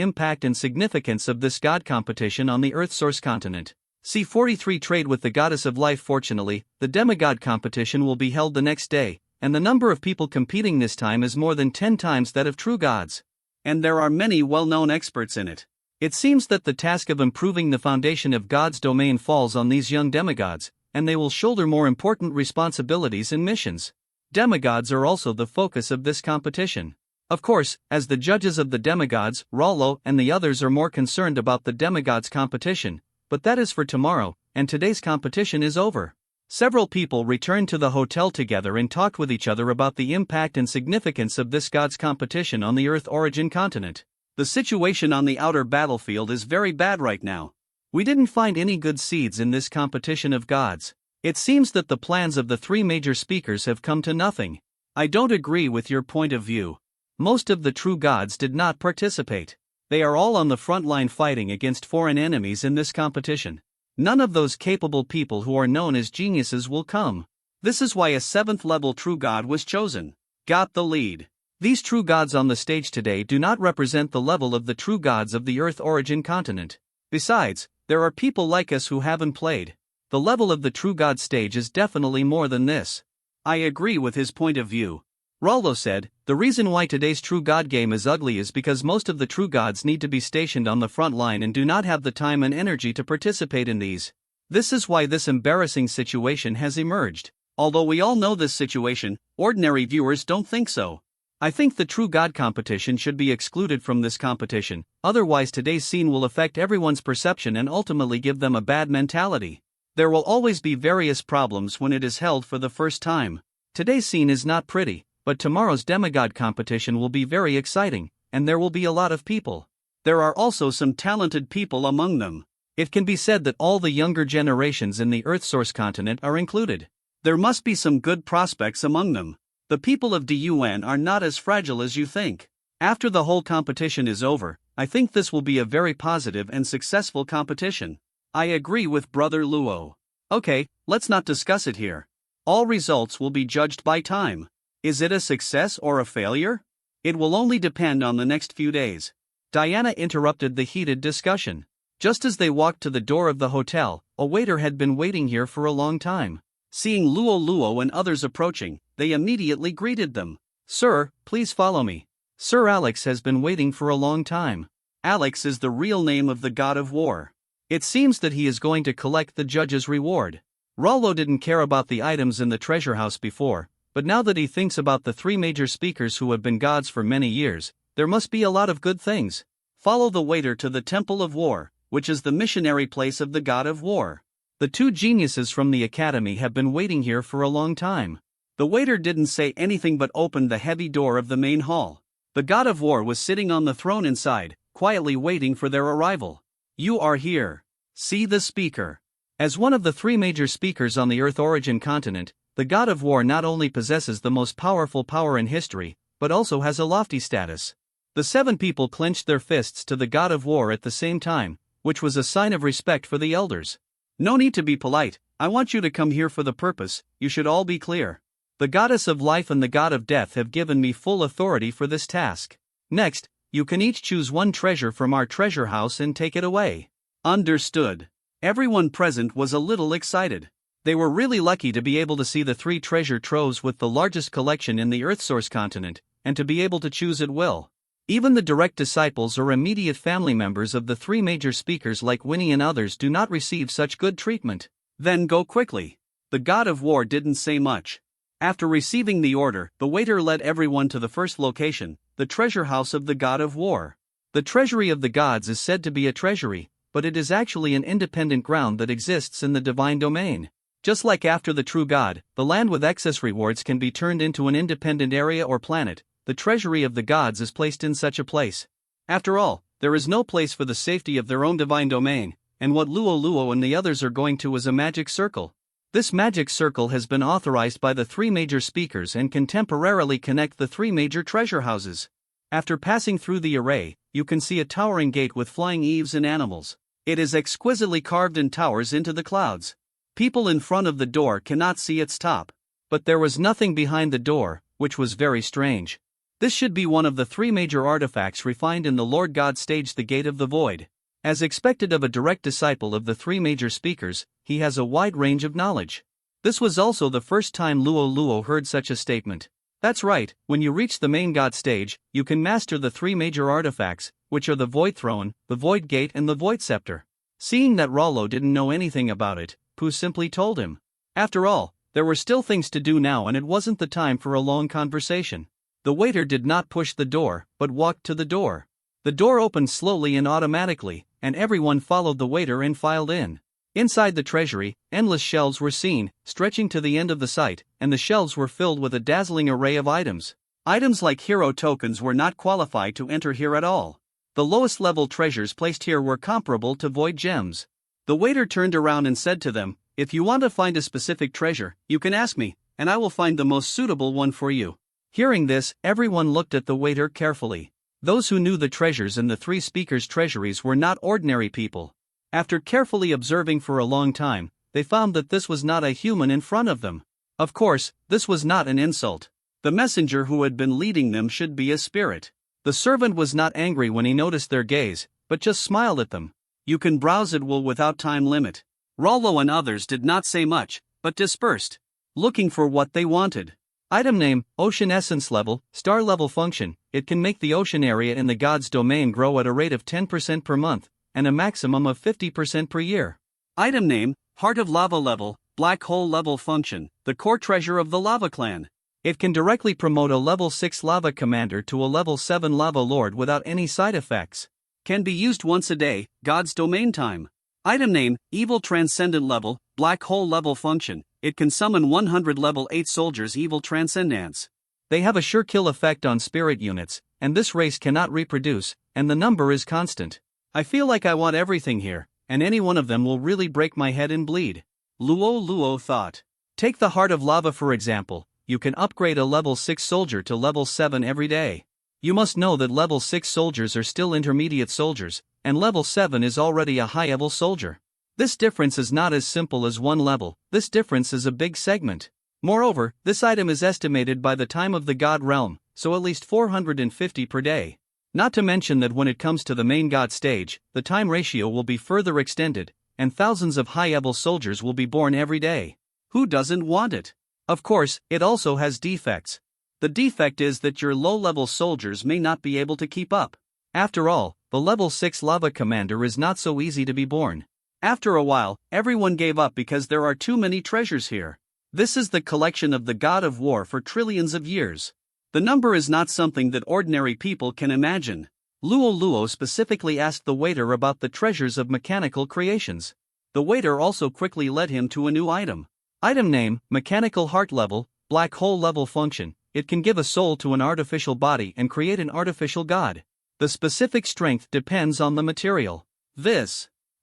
impact and significance of this god competition on the Earth-source continent. C43 Trade with the Goddess of Life. Fortunately, the demigod competition will be held the next day, and the number of people competing this time is more than 10 times that of true gods. And there are many well-known experts in it. It seems that the task of improving the foundation of God's domain falls on these young demigods, and they will shoulder more important responsibilities and missions. Demigods are also the focus of this competition. Of course, as the judges of the demigods, Rollo and the others are more concerned about the demigods competition, but that is for tomorrow, and today's competition is over. Several people returned to the hotel together and talked with each other about the impact and significance of this gods competition on the Earth origin continent. The situation on the outer battlefield is very bad right now. We didn't find any good seeds in this competition of gods. It seems that the plans of the three major speakers have come to nothing. I don't agree with your point of view. Most of the true gods did not participate. They are all on the front line fighting against foreign enemies in this competition. None of those capable people who are known as geniuses will come. This is why a 7th level true god was chosen. Got the lead. These true gods on the stage today do not represent the level of the true gods of the Earth origin continent. Besides, there are people like us who haven't played. The level of the true god stage is definitely more than this. I agree with his point of view. Rollo said, the reason why today's true god game is ugly is because most of the true gods need to be stationed on the front line and do not have the time and energy to participate in these. This is why this embarrassing situation has emerged. Although we all know this situation, ordinary viewers don't think so. I think the true god competition should be excluded from this competition, otherwise today's scene will affect everyone's perception and ultimately give them a bad mentality. There will always be various problems when it is held for the first time. Today's scene is not pretty, but tomorrow's demigod competition will be very exciting, and there will be a lot of people. There are also some talented people among them. It can be said that all the younger generations in the Earth-source continent are included. There must be some good prospects among them. The people of DUN are not as fragile as you think. After the whole competition is over, I think this will be a very positive and successful competition. I agree with Brother Luo. Okay, let's not discuss it here. All results will be judged by time. Is it a success or a failure? It will only depend on the next few days. Diana interrupted the heated discussion. Just as they walked to the door of the hotel, a waiter had been waiting here for a long time. Seeing Luo and others approaching, they immediately greeted them. Sir, please follow me. Sir Alex has been waiting for a long time. Alex is the real name of the god of war. It seems that he is going to collect the judge's reward. Rollo didn't care about the items in the treasure house before, but now that he thinks about the three major speakers who have been gods for many years, there must be a lot of good things. Follow the waiter to the Temple of War, which is the missionary place of the god of war. The two geniuses from the academy have been waiting here for a long time. The waiter didn't say anything but opened the heavy door of the main hall. The god of war was sitting on the throne inside, quietly waiting for their arrival. You are here. See the speaker. As one of the three major speakers on the Earth origin continent, the god of war not only possesses the most powerful power in history, but also has a lofty status. The 7 people clenched their fists to the god of war at the same time, which was a sign of respect for the elders. No need to be polite, I want you to come here for the purpose, you should all be clear. The goddess of life and the god of death have given me full authority for this task. Next, you can each choose one treasure from our treasure house and take it away. Understood. Everyone present was a little excited. They were really lucky to be able to see the 3 treasure troves with the largest collection in the Earth-source continent, and to be able to choose at will. Even the direct disciples or immediate family members of the 3 major speakers like Winnie and others do not receive such good treatment. Then go quickly. The god of war didn't say much. After receiving the order, the waiter led everyone to the first location, the treasure house of the god of war. The treasury of the gods is said to be a treasury, but it is actually an independent ground that exists in the divine domain. Just like after the true god, the land with excess rewards can be turned into an independent area or planet, the treasury of the gods is placed in such a place. After all, there is no place for the safety of their own divine domain, and what Luo and the others are going to is a magic circle. This magic circle has been authorized by the 3 major speakers and can temporarily connect the 3 major treasure houses. After passing through the array, you can see a towering gate with flying eaves and animals. It is exquisitely carved and towers into the clouds. People in front of the door cannot see its top. But there was nothing behind the door, which was very strange. This should be one of the three major artifacts refined in the Lord God stage, the Gate of the Void. As expected of a direct disciple of the three major speakers, he has a wide range of knowledge. This was also the first time Luo Luo heard such a statement. That's right, when you reach the main God stage, you can master the three major artifacts, which are the Void Throne, the Void Gate and the Void Scepter. Seeing that Rollo didn't know anything about it, Pooh simply told him. After all, there were still things to do now and it wasn't the time for a long conversation. The waiter did not push the door, but walked to the door. The door opened slowly and automatically, and everyone followed the waiter and filed in. Inside the treasury, endless shelves were seen, stretching to the end of the site, and the shelves were filled with a dazzling array of items. Items like hero tokens were not qualified to enter here at all. The lowest level treasures placed here were comparable to void gems. The waiter turned around and said to them, "If you want to find a specific treasure, you can ask me, and I will find the most suitable one for you." Hearing this, everyone looked at the waiter carefully. Those who knew the treasures in the three speakers' treasuries were not ordinary people. After carefully observing for a long time, they found that this was not a human in front of them. Of course, this was not an insult. The messenger who had been leading them should be a spirit. The servant was not angry when he noticed their gaze, but just smiled at them. "You can browse at will without time limit." Rollo and others did not say much, but dispersed, looking for what they wanted. Item name, Ocean Essence Level, Star Level Function. It can make the ocean area in the God's domain grow at a rate of 10% per month, and a maximum of 50% per year. Item name, Heart of Lava Level, Black Hole Level Function, the core treasure of the Lava Clan. It can directly promote a level 6 lava commander to a level 7 lava lord without any side effects. Can be used once a day, God's domain time. Item name, Evil Transcendent Level, Black Hole Level Function. It can summon 100 level 8 soldiers Evil Transcendants. They have a sure kill effect on spirit units, and this race cannot reproduce, and the number is constant. I feel like I want everything here, and any one of them will really break my head and bleed. Luo Luo thought. Take the Heart of Lava for example. You can upgrade a level 6 soldier to level 7 every day. You must know that level 6 soldiers are still intermediate soldiers, and level 7 is already a high-level soldier. This difference is not as simple as one level, this difference is a big segment. Moreover, this item is estimated by the time of the God realm, so at least 450 per day. Not to mention that when it comes to the main God stage, the time ratio will be further extended, and thousands of high-level soldiers will be born every day. Who doesn't want it? Of course, it also has defects. The defect is that your low-level soldiers may not be able to keep up. After all, the level 6 lava commander is not so easy to be born. After a while, everyone gave up because there are too many treasures here. This is the collection of the God of War for trillions of years. The number is not something that ordinary people can imagine. Luo Luo specifically asked the waiter about the treasures of mechanical creations. The waiter also quickly led him to a new item. Item name, Mechanical Heart Level, Black Hole Level Function. It can give a soul to an artificial body and create an artificial god. The specific strength depends on the material. Luo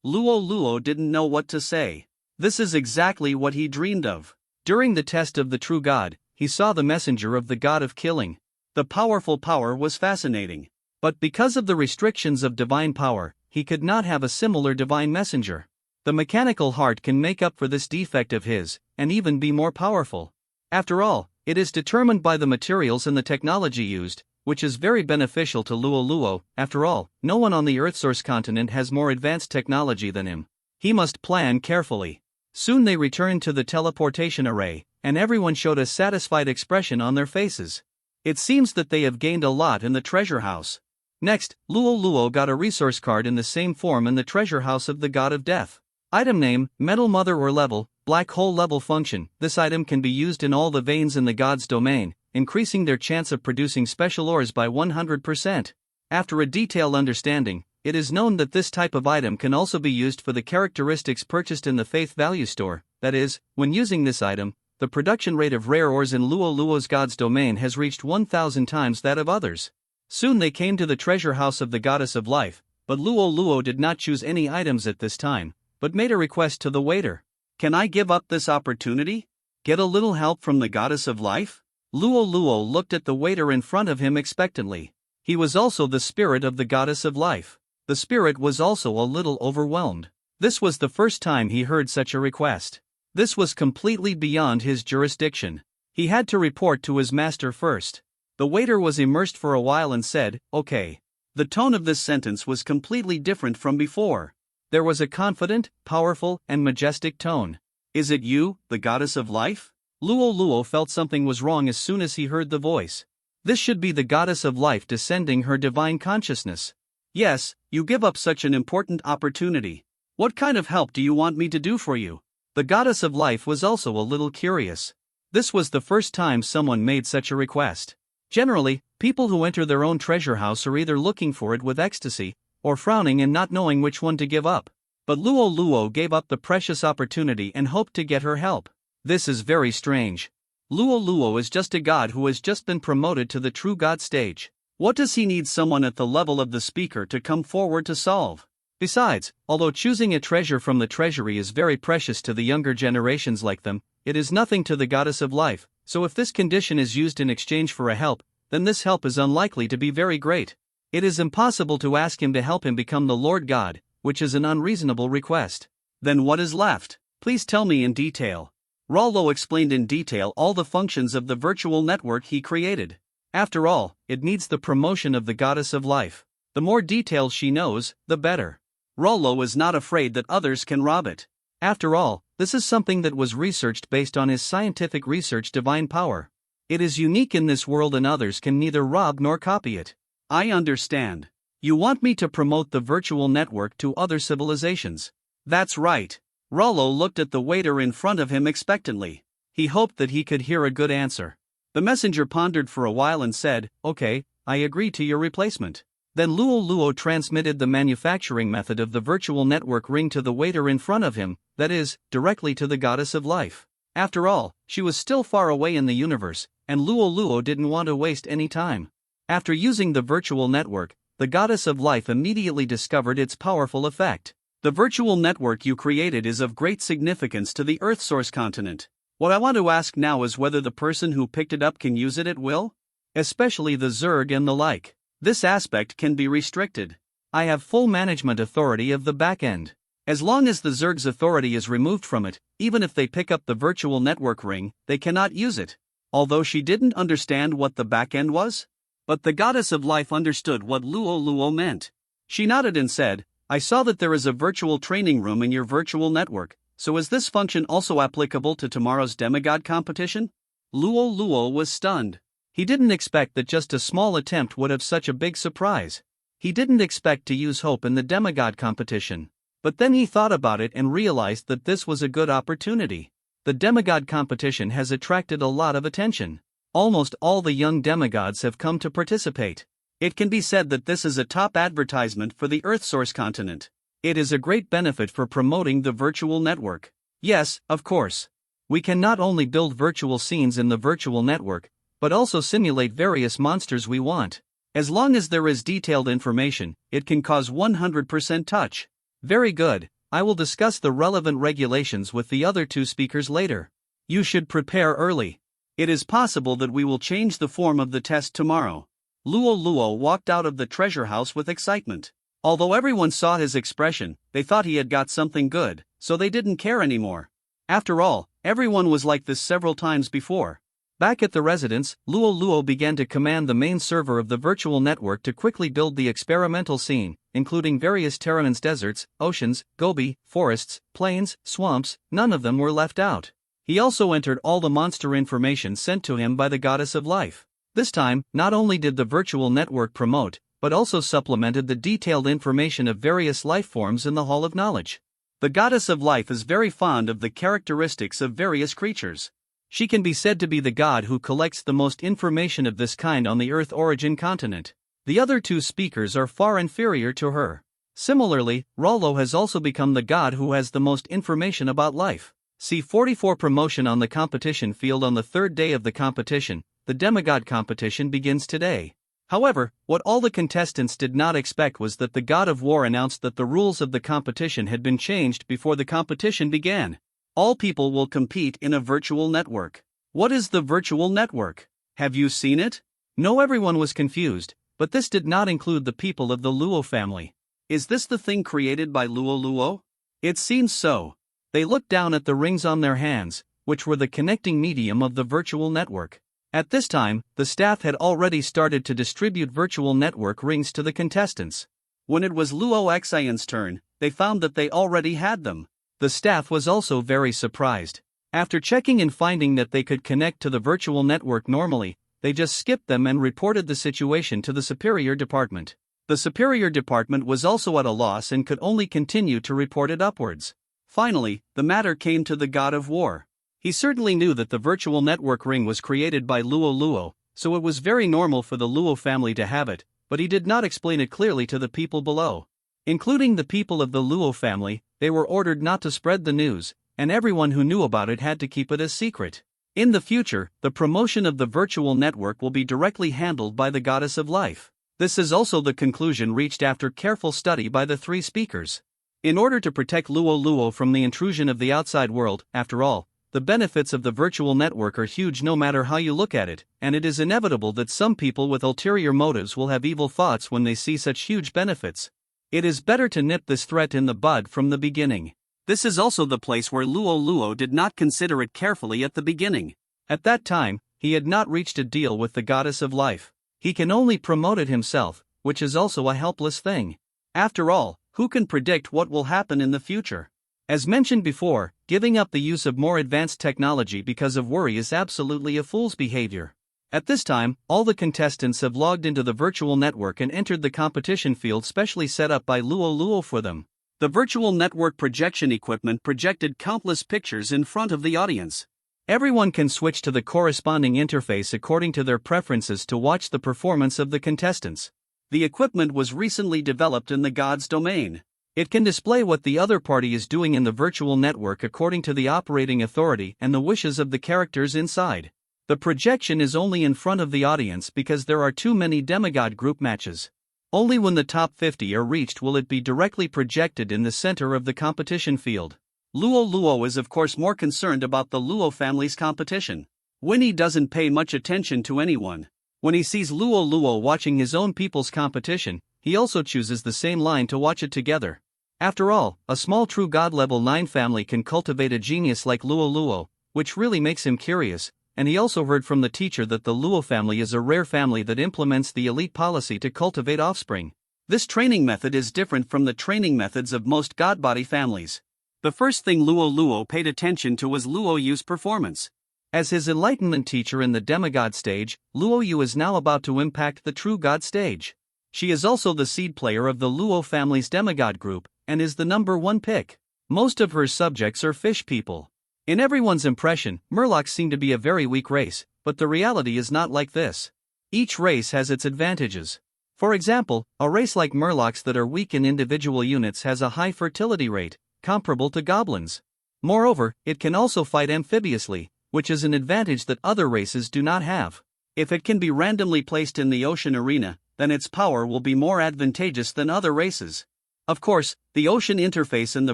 Luo didn't know what to say. This is exactly what he dreamed of. During the test of the true God, he saw the messenger of the God of Killing. The powerful power was fascinating. But because of the restrictions of divine power, he could not have a similar divine messenger. The mechanical heart can make up for this defect of his, and even be more powerful. After all, it is determined by the materials and the technology used, which is very beneficial to Luo Luo. After all, no one on the Earthsource continent has more advanced technology than him. He must plan carefully. Soon they returned to the teleportation array, and everyone showed a satisfied expression on their faces. It seems that they have gained a lot in the treasure house. Next, Luo Luo got a resource card in the same form in the treasure house of the God of Death. Item name, Metal Mother or Level, Black Hole Level Function. This item can be used in all the veins in the God's domain, increasing their chance of producing special ores by 100%. After a detailed understanding, it is known that this type of item can also be used for the characteristics purchased in the Faith Value Store. That is, when using this item, the production rate of rare ores in Luo Luo's God's domain has reached 1,000 times that of others. Soon they came to the treasure house of the Goddess of Life, but Luo Luo did not choose any items at this time, but made a request to the waiter. "Can I give up this opportunity? Get a little help from the Goddess of Life?" Luo Luo looked at the waiter in front of him expectantly. He was also the spirit of the Goddess of Life. The spirit was also a little overwhelmed. This was the first time he heard such a request. This was completely beyond his jurisdiction. He had to report to his master first. The waiter was immersed for a while and said, "Okay." The tone of this sentence was completely different from before. There was a confident, powerful, and majestic tone. "Is it you, the goddess of life?" Luo Luo felt something was wrong as soon as he heard the voice. This should be the goddess of life descending her divine consciousness. "Yes, you give up such an important opportunity. What kind of help do you want me to do for you?" The goddess of life was also a little curious. This was the first time someone made such a request. Generally, people who enter their own treasure house are either looking for it with ecstasy, or frowning and not knowing which one to give up. But Luo Luo gave up the precious opportunity and hoped to get her help. This is very strange. Luo Luo is just a god who has just been promoted to the true god stage. What does he need someone at the level of the speaker to come forward to solve? Besides, although choosing a treasure from the treasury is very precious to the younger generations like them, it is nothing to the goddess of life, so if this condition is used in exchange for a help, then this help is unlikely to be very great. It is impossible to ask him to help him become the Lord God, which is an unreasonable request. Then what is left? Please tell me in detail. Rollo explained in detail all the functions of the virtual network he created. After all, it needs the promotion of the goddess of life. The more details she knows, the better. Rollo is not afraid that others can rob it. After all, this is something that was researched based on his scientific research divine power. It is unique in this world and others can neither rob nor copy it. I understand. You want me to promote the virtual network to other civilizations. That's right. Rollo looked at the waiter in front of him expectantly. He hoped that he could hear a good answer. The messenger pondered for a while and said, "Okay, I agree to your replacement." Then Luo Luo transmitted the manufacturing method of the virtual network ring to the waiter in front of him, that is, directly to the goddess of life. After all, she was still far away in the universe, and Luo Luo didn't want to waste any time. After using the virtual network, the goddess of life immediately discovered its powerful effect. The virtual network you created is of great significance to the Earth source continent. What I want to ask now is whether the person who picked it up can use it at will? Especially the Zerg and the like. This aspect can be restricted. I have full management authority of the back end. As long as the Zerg's authority is removed from it, even if they pick up the virtual network ring, they cannot use it. Although she didn't understand what the back end was? But the goddess of life understood what Luo Luo meant. She nodded and said, "I saw that there is a virtual training room in your virtual network, so is this function also applicable to tomorrow's demigod competition?" Luo Luo was stunned. He didn't expect that just a small attempt would have such a big surprise. He didn't expect to use hope in the demigod competition. But then he thought about it and realized that this was a good opportunity. The demigod competition has attracted a lot of attention. Almost all the young demigods have come to participate. It can be said that this is a top advertisement for the Earth source continent. It is a great benefit for promoting the virtual network. Yes, of course. We can not only build virtual scenes in the virtual network, but also simulate various monsters we want. As long as there is detailed information, it can cause 100% touch. Very good, I will discuss the relevant regulations with the other two speakers later. You should prepare early. It is possible that we will change the form of the test tomorrow. Luo Luo walked out of the treasure house with excitement. Although everyone saw his expression, they thought he had got something good, so they didn't care anymore. After all, everyone was like this several times before. Back at the residence, Luo Luo began to command the main server of the virtual network to quickly build the experimental scene, including various Terran's deserts, oceans, Gobi, forests, plains, swamps, none of them were left out. He also entered all the monster information sent to him by the goddess of life. This time, not only did the virtual network promote, but also supplemented the detailed information of various life forms in the Hall of Knowledge. The goddess of life is very fond of the characteristics of various creatures. She can be said to be the god who collects the most information of this kind on the Earth origin continent. The other two speakers are far inferior to her. Similarly, Rollo has also become the god who has the most information about life. See 44 promotion on the competition field on the third day of the competition. The demigod competition begins today. However, what all the contestants did not expect was that the god of war announced that the rules of the competition had been changed before the competition began. All people will compete in a virtual network. What is the virtual network? Have you seen it? No, everyone was confused, but this did not include the people of the Luo family. Is this the thing created by Luo Luo? It seems so. They looked down at the rings on their hands, which were the connecting medium of the virtual network. At this time, the staff had already started to distribute virtual network rings to the contestants. When it was Luo Xian's turn, they found that they already had them. The staff was also very surprised. After checking and finding that they could connect to the virtual network normally, they just skipped them and reported the situation to the superior department. The superior department was also at a loss and could only continue to report it upwards. Finally, the matter came to the God of War. He certainly knew that the virtual network ring was created by Luo Luo, so it was very normal for the Luo family to have it, but he did not explain it clearly to the people below. Including the people of the Luo family, they were ordered not to spread the news, and everyone who knew about it had to keep it a secret. In the future, the promotion of the virtual network will be directly handled by the Goddess of Life. This is also the conclusion reached after careful study by the three speakers. In order to protect Luo Luo from the intrusion of the outside world, after all, the benefits of the virtual network are huge no matter how you look at it, and it is inevitable that some people with ulterior motives will have evil thoughts when they see such huge benefits. It is better to nip this threat in the bud from the beginning. This is also the place where Luo Luo did not consider it carefully at the beginning. At that time, he had not reached a deal with the Goddess of Life. He can only promote it himself, which is also a helpless thing. After all, who can predict what will happen in the future? As mentioned before, giving up the use of more advanced technology because of worry is absolutely a fool's behavior. At this time, all the contestants have logged into the virtual network and entered the competition field specially set up by Luo Luo for them. The virtual network projection equipment projected countless pictures in front of the audience. Everyone can switch to the corresponding interface according to their preferences to watch the performance of the contestants. The equipment was recently developed in the God's domain. It can display what the other party is doing in the virtual network according to the operating authority and the wishes of the characters inside. The projection is only in front of the audience because there are too many demigod group matches. Only when the top 50 are reached will it be directly projected in the center of the competition field. Luo Luo is of course more concerned about the Luo family's competition. Winnie doesn't pay much attention to anyone. When he sees Luo Luo watching his own people's competition, he also chooses the same line to watch it together. After all, a small true god level 9 family can cultivate a genius like Luo Luo, which really makes him curious, and he also heard from the teacher that the Luo family is a rare family that implements the elite policy to cultivate offspring. This training method is different from the training methods of most godbody families. The first thing Luo Luo paid attention to was Luo Yu's performance. As his enlightenment teacher in the demigod stage, Luo Yu is now about to impact the true god stage. She is also the seed player of the Luo family's demigod group, and is the number 1 pick. Most of her subjects are fish people. In everyone's impression, Murlocs seem to be a very weak race, but the reality is not like this. Each race has its advantages. For example, a race like Murlocs that are weak in individual units has a high fertility rate, comparable to goblins. Moreover, it can also fight amphibiously, which is an advantage that other races do not have. If it can be randomly placed in the ocean arena, then its power will be more advantageous than other races. Of course, the ocean interface in the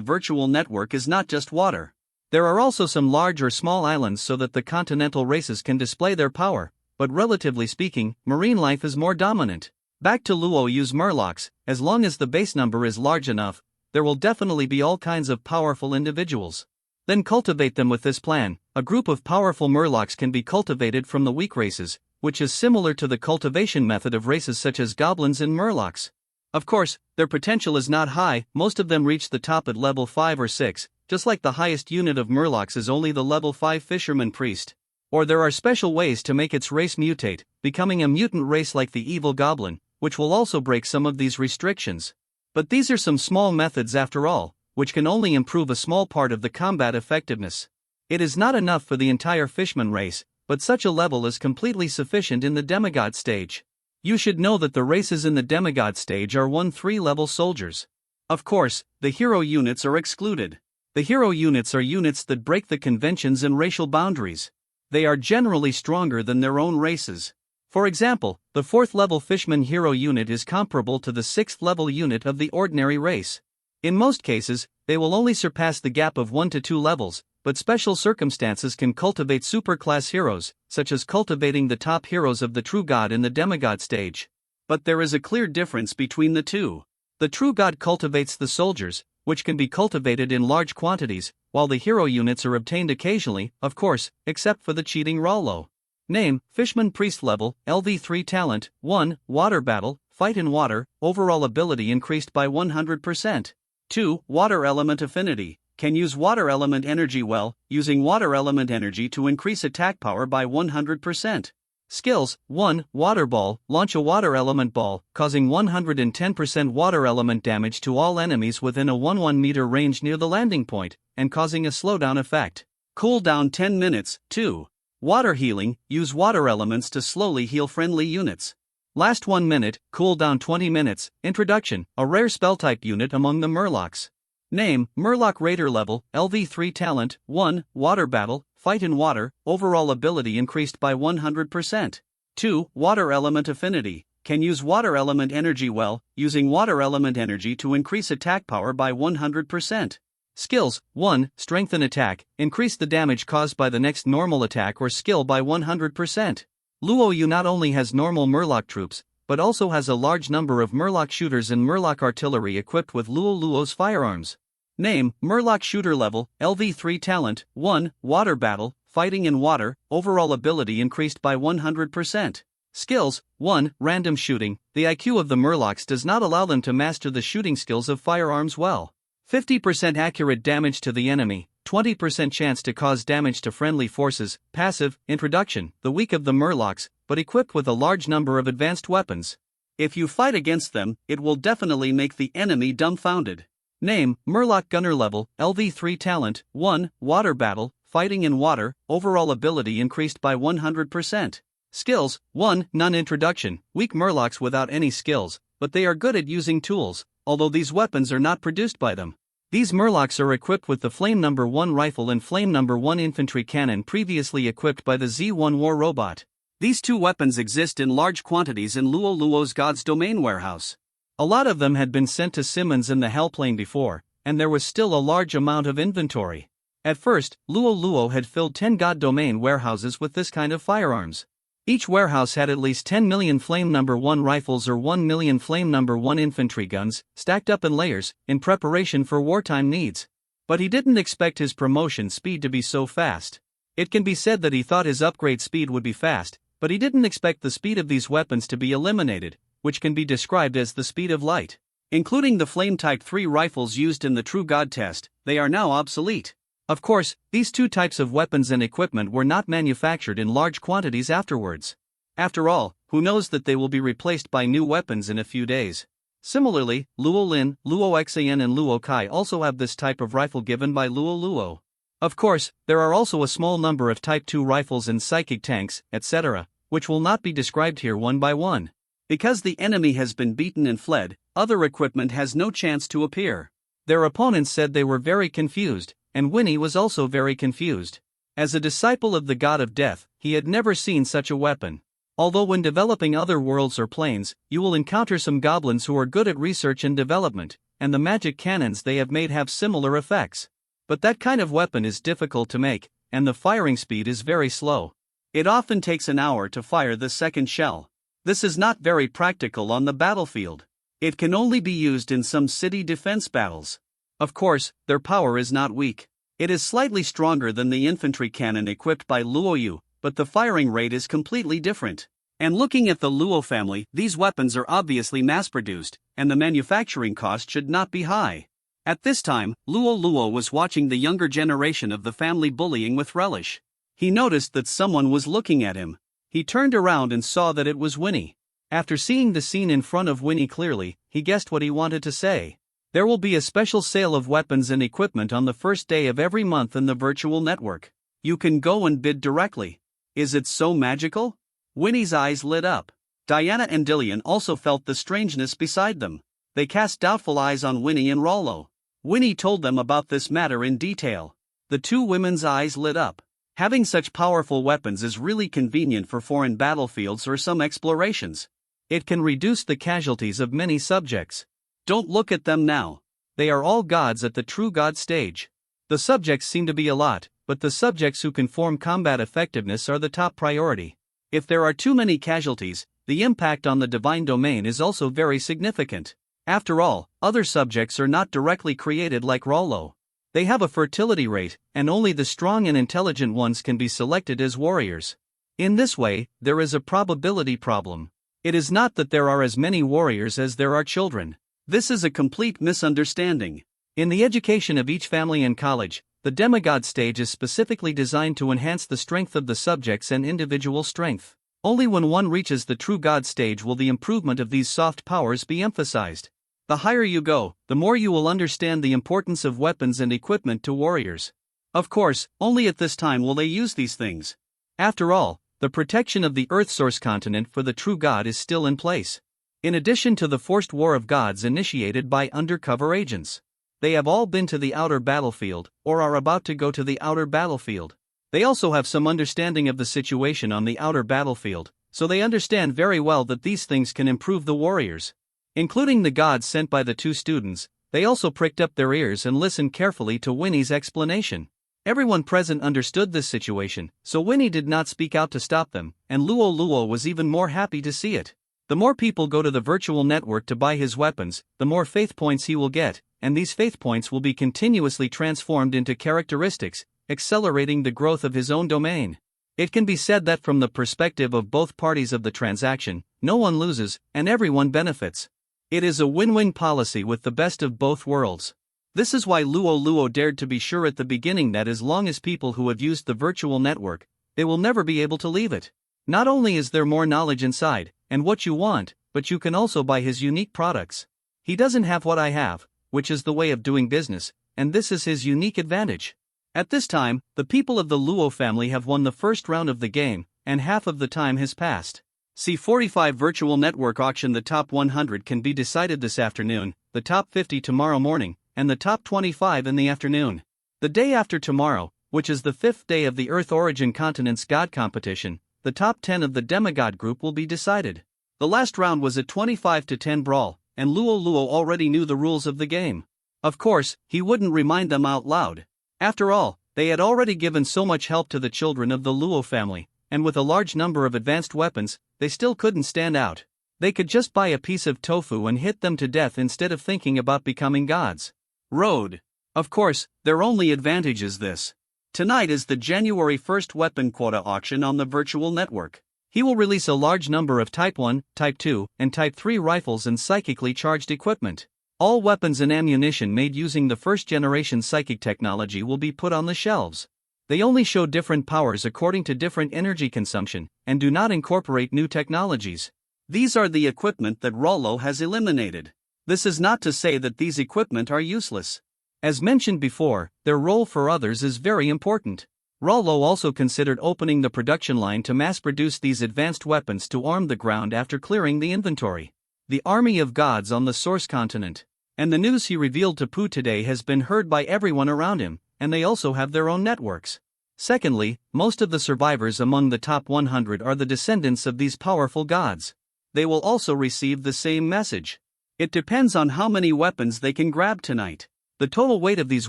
virtual network is not just water. There are also some large or small islands so that the continental races can display their power, but relatively speaking, marine life is more dominant. Back to Luo Yu's Murlocs, as long as the base number is large enough, there will definitely be all kinds of powerful individuals. Then cultivate them with this plan. A group of powerful Murlocs can be cultivated from the weak races, which is similar to the cultivation method of races such as goblins and Murlocs. Of course, their potential is not high, most of them reach the top at level 5 or 6, just like the highest unit of Murlocs is only the level 5 Fisherman Priest. Or there are special ways to make its race mutate, becoming a mutant race like the Evil Goblin, which will also break some of these restrictions. But these are some small methods after all, which can only improve a small part of the combat effectiveness. It is not enough for the entire Fishman race, but such a level is completely sufficient in the demigod stage. You should know that the races in the demigod stage are 1-3 level soldiers. Of course, the hero units are excluded. The hero units are units that break the conventions and racial boundaries. They are generally stronger than their own races. For example, the 4th level Fishman hero unit is comparable to the 6th level unit of the ordinary race. In most cases, they will only surpass the gap of 1 to 2 levels, but special circumstances can cultivate superclass heroes, such as cultivating the top heroes of the true god in the demigod stage. But there is a clear difference between the two. The true god cultivates the soldiers, which can be cultivated in large quantities, while the hero units are obtained occasionally, of course, except for the cheating Rollo. Name, Fishman Priest level, LV3 talent, 1, water battle, fight in water, overall ability increased by 100%. 2, water element affinity, can use water element energy well, using water element energy to increase attack power by 100%. Skills, 1, water ball, launch a water element ball, causing 110% water element damage to all enemies within a 1 meter range near the landing point, and causing a slowdown effect. Cooldown 10 minutes. 2. Water healing, use water elements to slowly heal friendly units. Last 1 minute, cooldown 20 minutes. Introduction, a rare spell type unit among the Murlocs. Name, Murloc Raider level, LV3 talent, 1, water battle, fight in water, overall ability increased by 100%. 2, water element affinity, can use water element energy well, using water element energy to increase attack power by 100%. Skills, 1, strengthen attack, increase the damage caused by the next normal attack or skill by 100%. Luo Yu not only has normal Murloc troops, but also has a large number of Murloc shooters and Murloc artillery equipped with Luo Luo's firearms. Name, Murloc shooter level, LV3 talent, 1, water battle, fighting in water, overall ability increased by 100%. Skills, 1, random shooting, the IQ of the Murlocs does not allow them to master the shooting skills of firearms well. 50% accurate damage to the enemy, 20% chance to cause damage to friendly forces. Passive, introduction, the weak of the Murlocs, but equipped with a large number of advanced weapons. If you fight against them, it will definitely make the enemy dumbfounded. Name, Murloc Gunner level, LV3 talent, 1, water battle, fighting in water, overall ability increased by 100%. Skills, 1, none introduction, weak Murlocs without any skills, but they are good at using tools, although these weapons are not produced by them. These Murlocs are equipped with the Flame No. 1 rifle and Flame No. 1 infantry cannon previously equipped by the Z1 war robot. These two weapons exist in large quantities in Luo Luo's God's Domain warehouse. A lot of them had been sent to Simmons in the Hellplane before, and there was still a large amount of inventory. At first, Luo Luo had filled 10 God Domain warehouses with this kind of firearms. Each warehouse had at least 10 million Flame No. 1 rifles or 1 million Flame No. 1 infantry guns, stacked up in layers, in preparation for wartime needs. But he didn't expect his promotion speed to be so fast. It can be said that he thought his upgrade speed would be fast, but he didn't expect the speed of these weapons to be eliminated, which can be described as the speed of light. Including the Flame Type 3 rifles used in the True God test, they are now obsolete. Of course, these two types of weapons and equipment were not manufactured in large quantities afterwards. After all, who knows that they will be replaced by new weapons in a few days. Similarly, Luo Lin, Luo Xan and Luo Kai also have this type of rifle given by Luo Luo. Of course, there are also a small number of Type 2 rifles and psychic tanks, etc., which will not be described here one by one. Because the enemy has been beaten and fled, other equipment has no chance to appear. Their opponents said they were very confused, and Winnie was also very confused. As a disciple of the God of Death, he had never seen such a weapon. Although when developing other worlds or planes, you will encounter some goblins who are good at research and development, and the magic cannons they have made have similar effects. But that kind of weapon is difficult to make, and the firing speed is very slow. It often takes an hour to fire the second shell. This is not very practical on the battlefield. It can only be used in some city defense battles. Of course, their power is not weak. It is slightly stronger than the infantry cannon equipped by Luo Yu, but the firing rate is completely different. And looking at the Luo family, these weapons are obviously mass-produced, and the manufacturing cost should not be high. At this time, Luo Luo was watching the younger generation of the family bullying with relish. He noticed that someone was looking at him. He turned around and saw that it was Winnie. After seeing the scene in front of Winnie clearly, he guessed what he wanted to say. There will be a special sale of weapons and equipment on the first day of every month in the virtual network. You can go and bid directly. Is it so magical? Winnie's eyes lit up. Diana and Dillian also felt the strangeness beside them. They cast doubtful eyes on Winnie and Rollo. Winnie told them about this matter in detail. The two women's eyes lit up. Having such powerful weapons is really convenient for foreign battlefields or some explorations. It can reduce the casualties of many subjects. Don't look at them now. They are all gods at the True God stage. The subjects seem to be a lot, but the subjects who can form combat effectiveness are the top priority. If there are too many casualties, the impact on the divine domain is also very significant. After all, other subjects are not directly created like Rollo. They have a fertility rate, and only the strong and intelligent ones can be selected as warriors. In this way, there is a probability problem. It is not that there are as many warriors as there are children. This is a complete misunderstanding. In the education of each family and college, the demigod stage is specifically designed to enhance the strength of the subjects and individual strength. Only when one reaches the true god stage will the improvement of these soft powers be emphasized. The higher you go, the more you will understand the importance of weapons and equipment to warriors. Of course, only at this time will they use these things. After all, the protection of the Earth Source continent for the true god is still in place. In addition to the forced war of gods initiated by undercover agents, they have all been to the outer battlefield, or are about to go to the outer battlefield. They also have some understanding of the situation on the outer battlefield, so they understand very well that these things can improve the warriors. Including the gods sent by the two students, they also pricked up their ears and listened carefully to Winnie's explanation. Everyone present understood this situation, so Winnie did not speak out to stop them, and Luo Luo was even more happy to see it. The more people go to the virtual network to buy his weapons, the more faith points he will get, and these faith points will be continuously transformed into characteristics, accelerating the growth of his own domain. It can be said that from the perspective of both parties of the transaction, no one loses, and everyone benefits. It is a win-win policy with the best of both worlds. This is why Luo Luo dared to be sure at the beginning that as long as people who have used the virtual network, they will never be able to leave it. Not only is there more knowledge inside, and what you want, but you can also buy his unique products. He doesn't have what I have, which is the way of doing business, and this is his unique advantage. At this time, the people of the Luo family have won the first round of the game, and half of the time has passed. C45 Virtual Network Auction. The top 100 can be decided this afternoon, the top 50 tomorrow morning, and the top 25 in the afternoon. The day after tomorrow, which is the 5th day of the Earth Origin Continent's God Competition, the top 10 of the demigod group will be decided. The last round was a 25-10 brawl, and Luo Luo already knew the rules of the game. Of course, he wouldn't remind them out loud. After all, they had already given so much help to the children of the Luo family, and with a large number of advanced weapons, they still couldn't stand out. They could just buy a piece of tofu and hit them to death instead of thinking about becoming gods. Road. Of course, their only advantage is this. Tonight is the January 1st weapon quota auction on the virtual network. He will release a large number of Type 1, Type 2, and Type 3 rifles and psychically charged equipment. All weapons and ammunition made using the first-generation psychic technology will be put on the shelves. They only show different powers according to different energy consumption, and do not incorporate new technologies. These are the equipment that Rollo has eliminated. This is not to say that these equipment are useless. As mentioned before, their role for others is very important. Rollo also considered opening the production line to mass-produce these advanced weapons to arm the ground after clearing the inventory. The army of gods on the source continent. And the news he revealed to Pooh today has been heard by everyone around him, and they also have their own networks. Secondly, most of the survivors among the top 100 are the descendants of these powerful gods. They will also receive the same message. It depends on how many weapons they can grab tonight. The total weight of these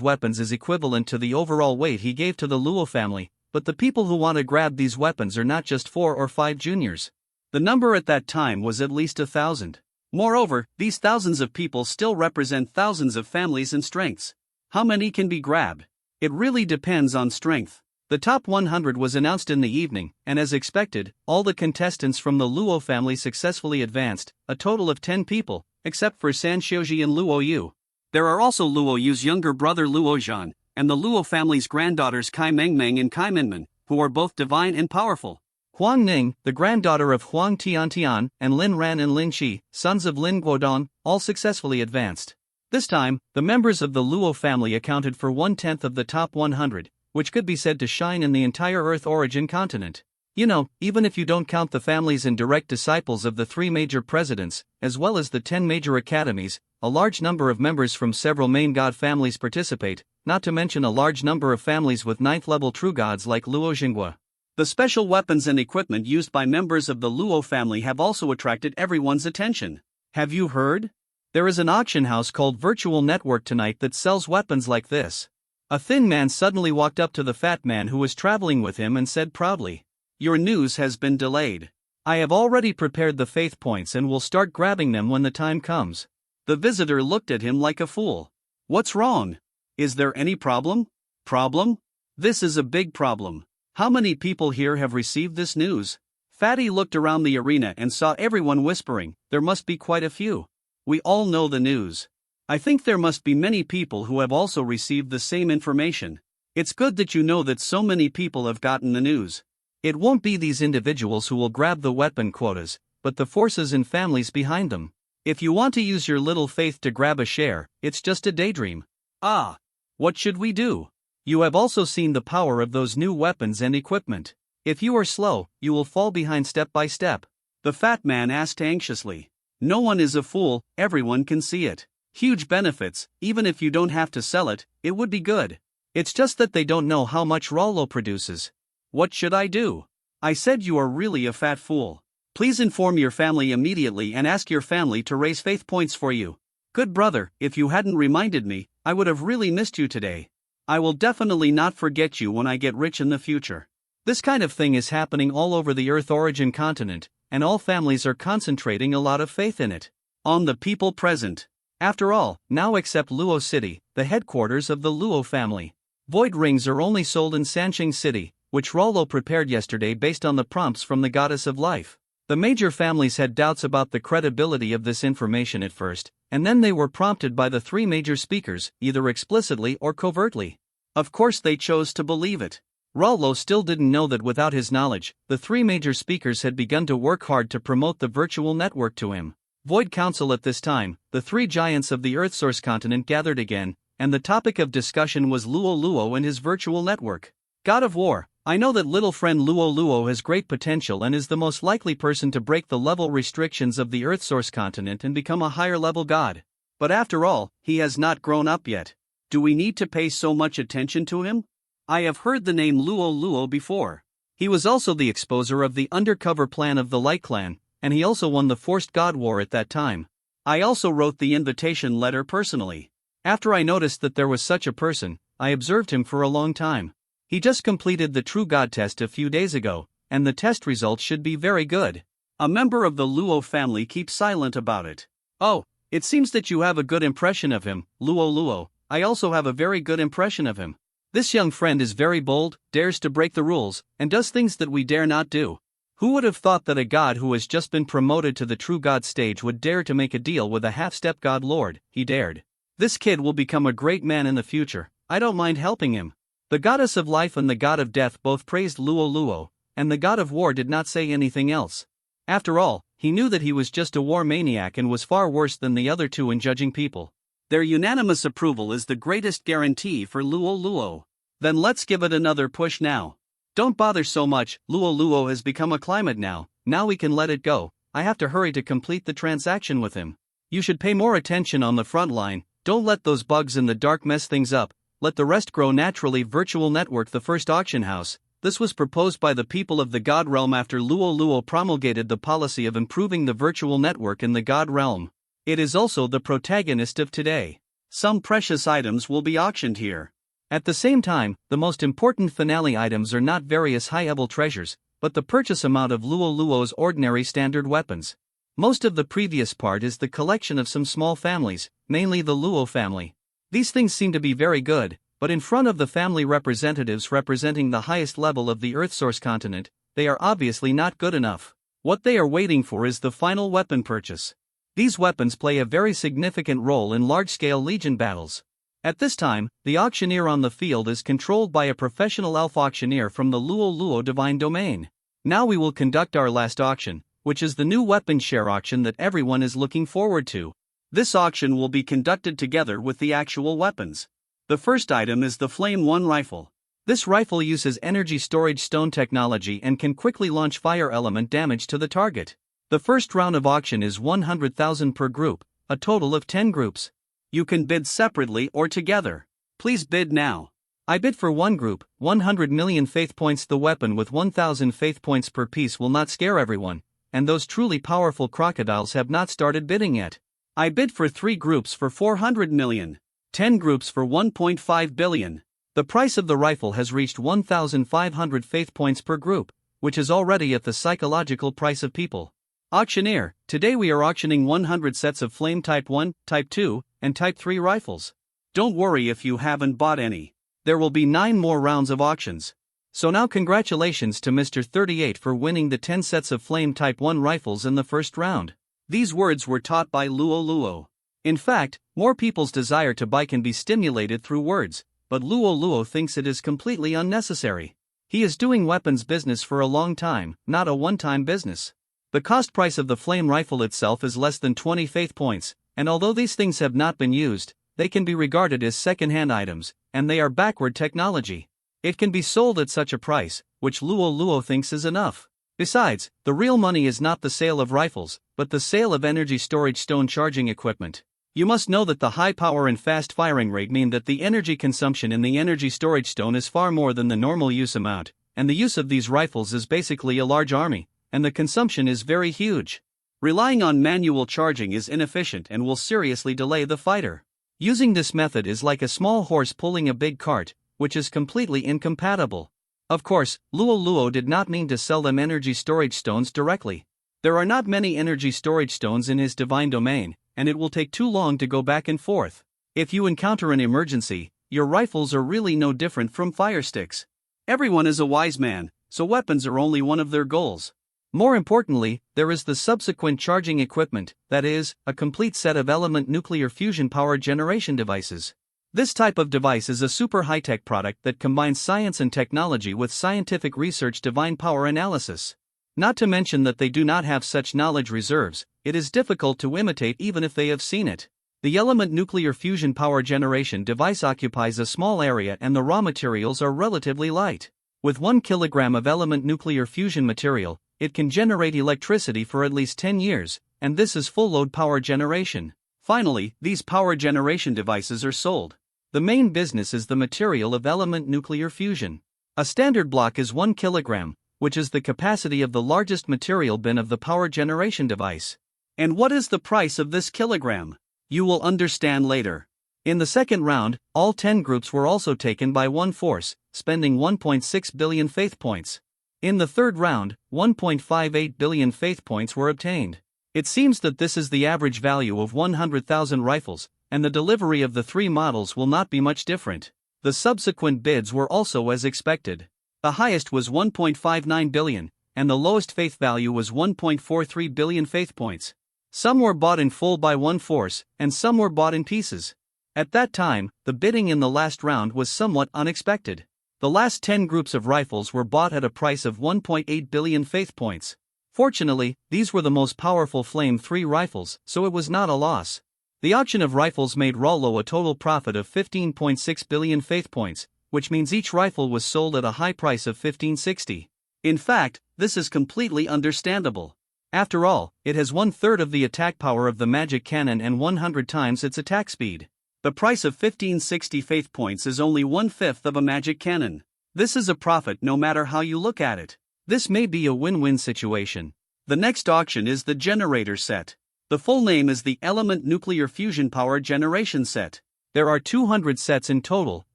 weapons is equivalent to the overall weight he gave to the Luo family, but the people who want to grab these weapons are not just 4 or 5 juniors. The number at that time was at least 1,000. Moreover, these thousands of people still represent thousands of families and strengths. How many can be grabbed? It really depends on strength. The top 100 was announced in the evening, and as expected, all the contestants from the Luo family successfully advanced, a total of 10 people, except for San Xiuji and Luo Yu. There are also Luo Yu's younger brother Luo Zhan, and the Luo family's granddaughters Kai Mengmeng and Kai Minmin, who are both divine and powerful. Huang Ning, the granddaughter of Huang Tiantian, and Lin Ran and Lin Qi, sons of Lin Guodong, all successfully advanced. This time, the members of the Luo family accounted for 1/10 of the top 100, which could be said to shine in the entire Earth Origin continent. You know, even if you don't count the families and direct disciples of the 3 major presidents, as well as the 10 major academies, a large number of members from several main god families participate, not to mention a large number of families with 9th-level true gods like Luo Xinghua. The special weapons and equipment used by members of the Luo family have also attracted everyone's attention. Have you heard? There is an auction house called Virtual Network tonight that sells weapons like this. A thin man suddenly walked up to the fat man who was traveling with him and said proudly, "Your news has been delayed. I have already prepared the faith points and will start grabbing them when the time comes." The visitor looked at him like a fool. "What's wrong? Is there any problem?" "Problem? This is a big problem. How many people here have received this news? Fatty looked around the arena and saw everyone whispering. There must be quite a few. We all know the news. I think there must be many people who have also received the same information. It's good that you know that so many people have gotten the news. It won't be these individuals who will grab the weapon quotas, but the forces and families behind them. If you want to use your little faith to grab a share, it's just a daydream. Ah! What should we do? You have also seen the power of those new weapons and equipment. If you are slow, you will fall behind step by step. The fat man asked anxiously. No one is a fool, everyone can see it. Huge benefits, even if you don't have to sell it, it would be good. It's just that they don't know how much Rollo produces. What should I do? I said you are really a fat fool. Please inform your family immediately and ask your family to raise faith points for you. Good brother, if you hadn't reminded me, I would have really missed you today. I will definitely not forget you when I get rich in the future. This kind of thing is happening all over the Earth origin continent, and all families are concentrating a lot of faith in it. On the people present. After all, now except Luo City, the headquarters of the Luo family. Void rings are only sold in Sanqing City, which Rollo prepared yesterday based on the prompts from the goddess of life. The major families had doubts about the credibility of this information at first, and then they were prompted by the three major speakers, either explicitly or covertly. Of course they chose to believe it. Rollo still didn't know that without his knowledge, the three major speakers had begun to work hard to promote the virtual network to him. Void Council at this time, the three giants of the Earthsource continent gathered again, and the topic of discussion was Luo Luo and his virtual network. God of War, I know that little friend Luo Luo has great potential and is the most likely person to break the level restrictions of the Earthsource continent and become a higher level god. But after all, he has not grown up yet. Do we need to pay so much attention to him? I have heard the name Luo Luo before. He was also the exposer of the undercover plan of the Light Clan, and he also won the Forced God War at that time. I also wrote the invitation letter personally. After I noticed that there was such a person, I observed him for a long time. He just completed the True God test a few days ago, and the test results should be very good. A member of the Luo family keeps silent about it. Oh, it seems that you have a good impression of him, Luo Luo. I also have a very good impression of him. This young friend is very bold, dares to break the rules, and does things that we dare not do. Who would have thought that a god who has just been promoted to the True God stage would dare to make a deal with a half-step god lord? He dared. This kid will become a great man in the future. I don't mind helping him. The goddess of life and the god of death both praised Luo Luo, and the god of war did not say anything else. After all, he knew that he was just a war maniac and was far worse than the other two in judging people. Their unanimous approval is the greatest guarantee for Luo Luo. Then let's give it another push now. Don't bother so much, Luo Luo has become a climate now we can let it go. I have to hurry to complete the transaction with him. You should pay more attention on the front line, don't let those bugs in the dark mess things up. Let the rest grow naturally. Virtual Network, the first auction house. This was proposed by the people of the God Realm after Luo Luo promulgated the policy of improving the virtual network in the God Realm. It is also the protagonist of today. Some precious items will be auctioned here. At the same time, the most important finale items are not various high-level treasures, but the purchase amount of Luo Luo's ordinary standard weapons. Most of the previous part is the collection of some small families, mainly the Luo family. These things seem to be very good, but in front of the family representatives representing the highest level of the Earthsource continent, they are obviously not good enough. What they are waiting for is the final weapon purchase. These weapons play a very significant role in large-scale legion battles. At this time, the auctioneer on the field is controlled by a professional elf auctioneer from the Luo Luo Divine Domain. Now we will conduct our last auction, which is the new weapon share auction that everyone is looking forward to. This auction will be conducted together with the actual weapons. The first item is the Flame 1 rifle. This rifle uses energy storage stone technology and can quickly launch fire element damage to the target. The first round of auction is 100,000 per group, a total of 10 groups. You can bid separately or together. Please bid now. I bid for one group, 100 million faith points. The weapon with 1,000 faith points per piece will not scare everyone, and those truly powerful crocodiles have not started bidding yet. I bid for 3 groups for 400 million, 10 groups for 1.5 billion. The price of the rifle has reached 1,500 faith points per group, which is already at the psychological price of people. Auctioneer, today we are auctioning 100 sets of Flame Type 1, Type 2, and Type 3 rifles. Don't worry if you haven't bought any. There will be 9 more rounds of auctions. So now congratulations to Mr. 38 for winning the 10 sets of Flame Type 1 rifles in the first round. These words were taught by Luo Luo. In fact, more people's desire to buy can be stimulated through words, but Luo Luo thinks it is completely unnecessary. He is doing weapons business for a long time, not a one-time business. The cost price of the flame rifle itself is less than 20 faith points, and although these things have not been used, they can be regarded as second-hand items, and they are backward technology. It can be sold at such a price, which Luo Luo thinks is enough. Besides, the real money is not the sale of rifles, but the sale of energy storage stone charging equipment. You must know that the high power and fast firing rate mean that the energy consumption in the energy storage stone is far more than the normal use amount, and the use of these rifles is basically a large army, and the consumption is very huge. Relying on manual charging is inefficient and will seriously delay the fighter. Using this method is like a small horse pulling a big cart, which is completely incompatible. Of course, Luo Luo did not mean to sell them energy storage stones directly. There are not many energy storage stones in his divine domain, and it will take too long to go back and forth. If you encounter an emergency, your rifles are really no different from fire sticks. Everyone is a wise man, so weapons are only one of their goals. More importantly, there is the subsequent charging equipment, that is, a complete set of element nuclear fusion power generation devices. This type of device is a super high-tech product that combines science and technology with scientific research divine power analysis. Not to mention that they do not have such knowledge reserves, it is difficult to imitate even if they have seen it. The element nuclear fusion power generation device occupies a small area and the raw materials are relatively light. With 1 kilogram of element nuclear fusion material, it can generate electricity for at least 10 years, and this is full-load power generation. Finally, these power generation devices are sold. The main business is the material of element nuclear fusion. A standard block is 1 kilogram, which is the capacity of the largest material bin of the power generation device. And what is the price of this kilogram? You will understand later. In the second round, all 10 groups were also taken by one force, spending 1.6 billion faith points. In the third round, 1.58 billion faith points were obtained. It seems that this is the average value of 100,000 rifles, and the delivery of the 3 models will not be much different. The subsequent bids were also as expected. The highest was 1.59 billion, and the lowest faith value was 1.43 billion faith points. Some were bought in full by one force, and some were bought in pieces. At that time, the bidding in the last round was somewhat unexpected. The last 10 groups of rifles were bought at a price of 1.8 billion faith points. Fortunately, these were the most powerful Flame 3 rifles, so it was not a loss. The auction of rifles made Rollo a total profit of 15.6 billion faith points, which means each rifle was sold at a high price of 1560. In fact, this is completely understandable. After all, it has 1/3 of the attack power of the magic cannon and 100 times its attack speed. The price of 1560 faith points is only 1/5 of a magic cannon. This is a profit no matter how you look at it. This may be a win-win situation. The next auction is the generator set. The full name is the Element Nuclear Fusion Power Generation Set. There are 200 sets in total,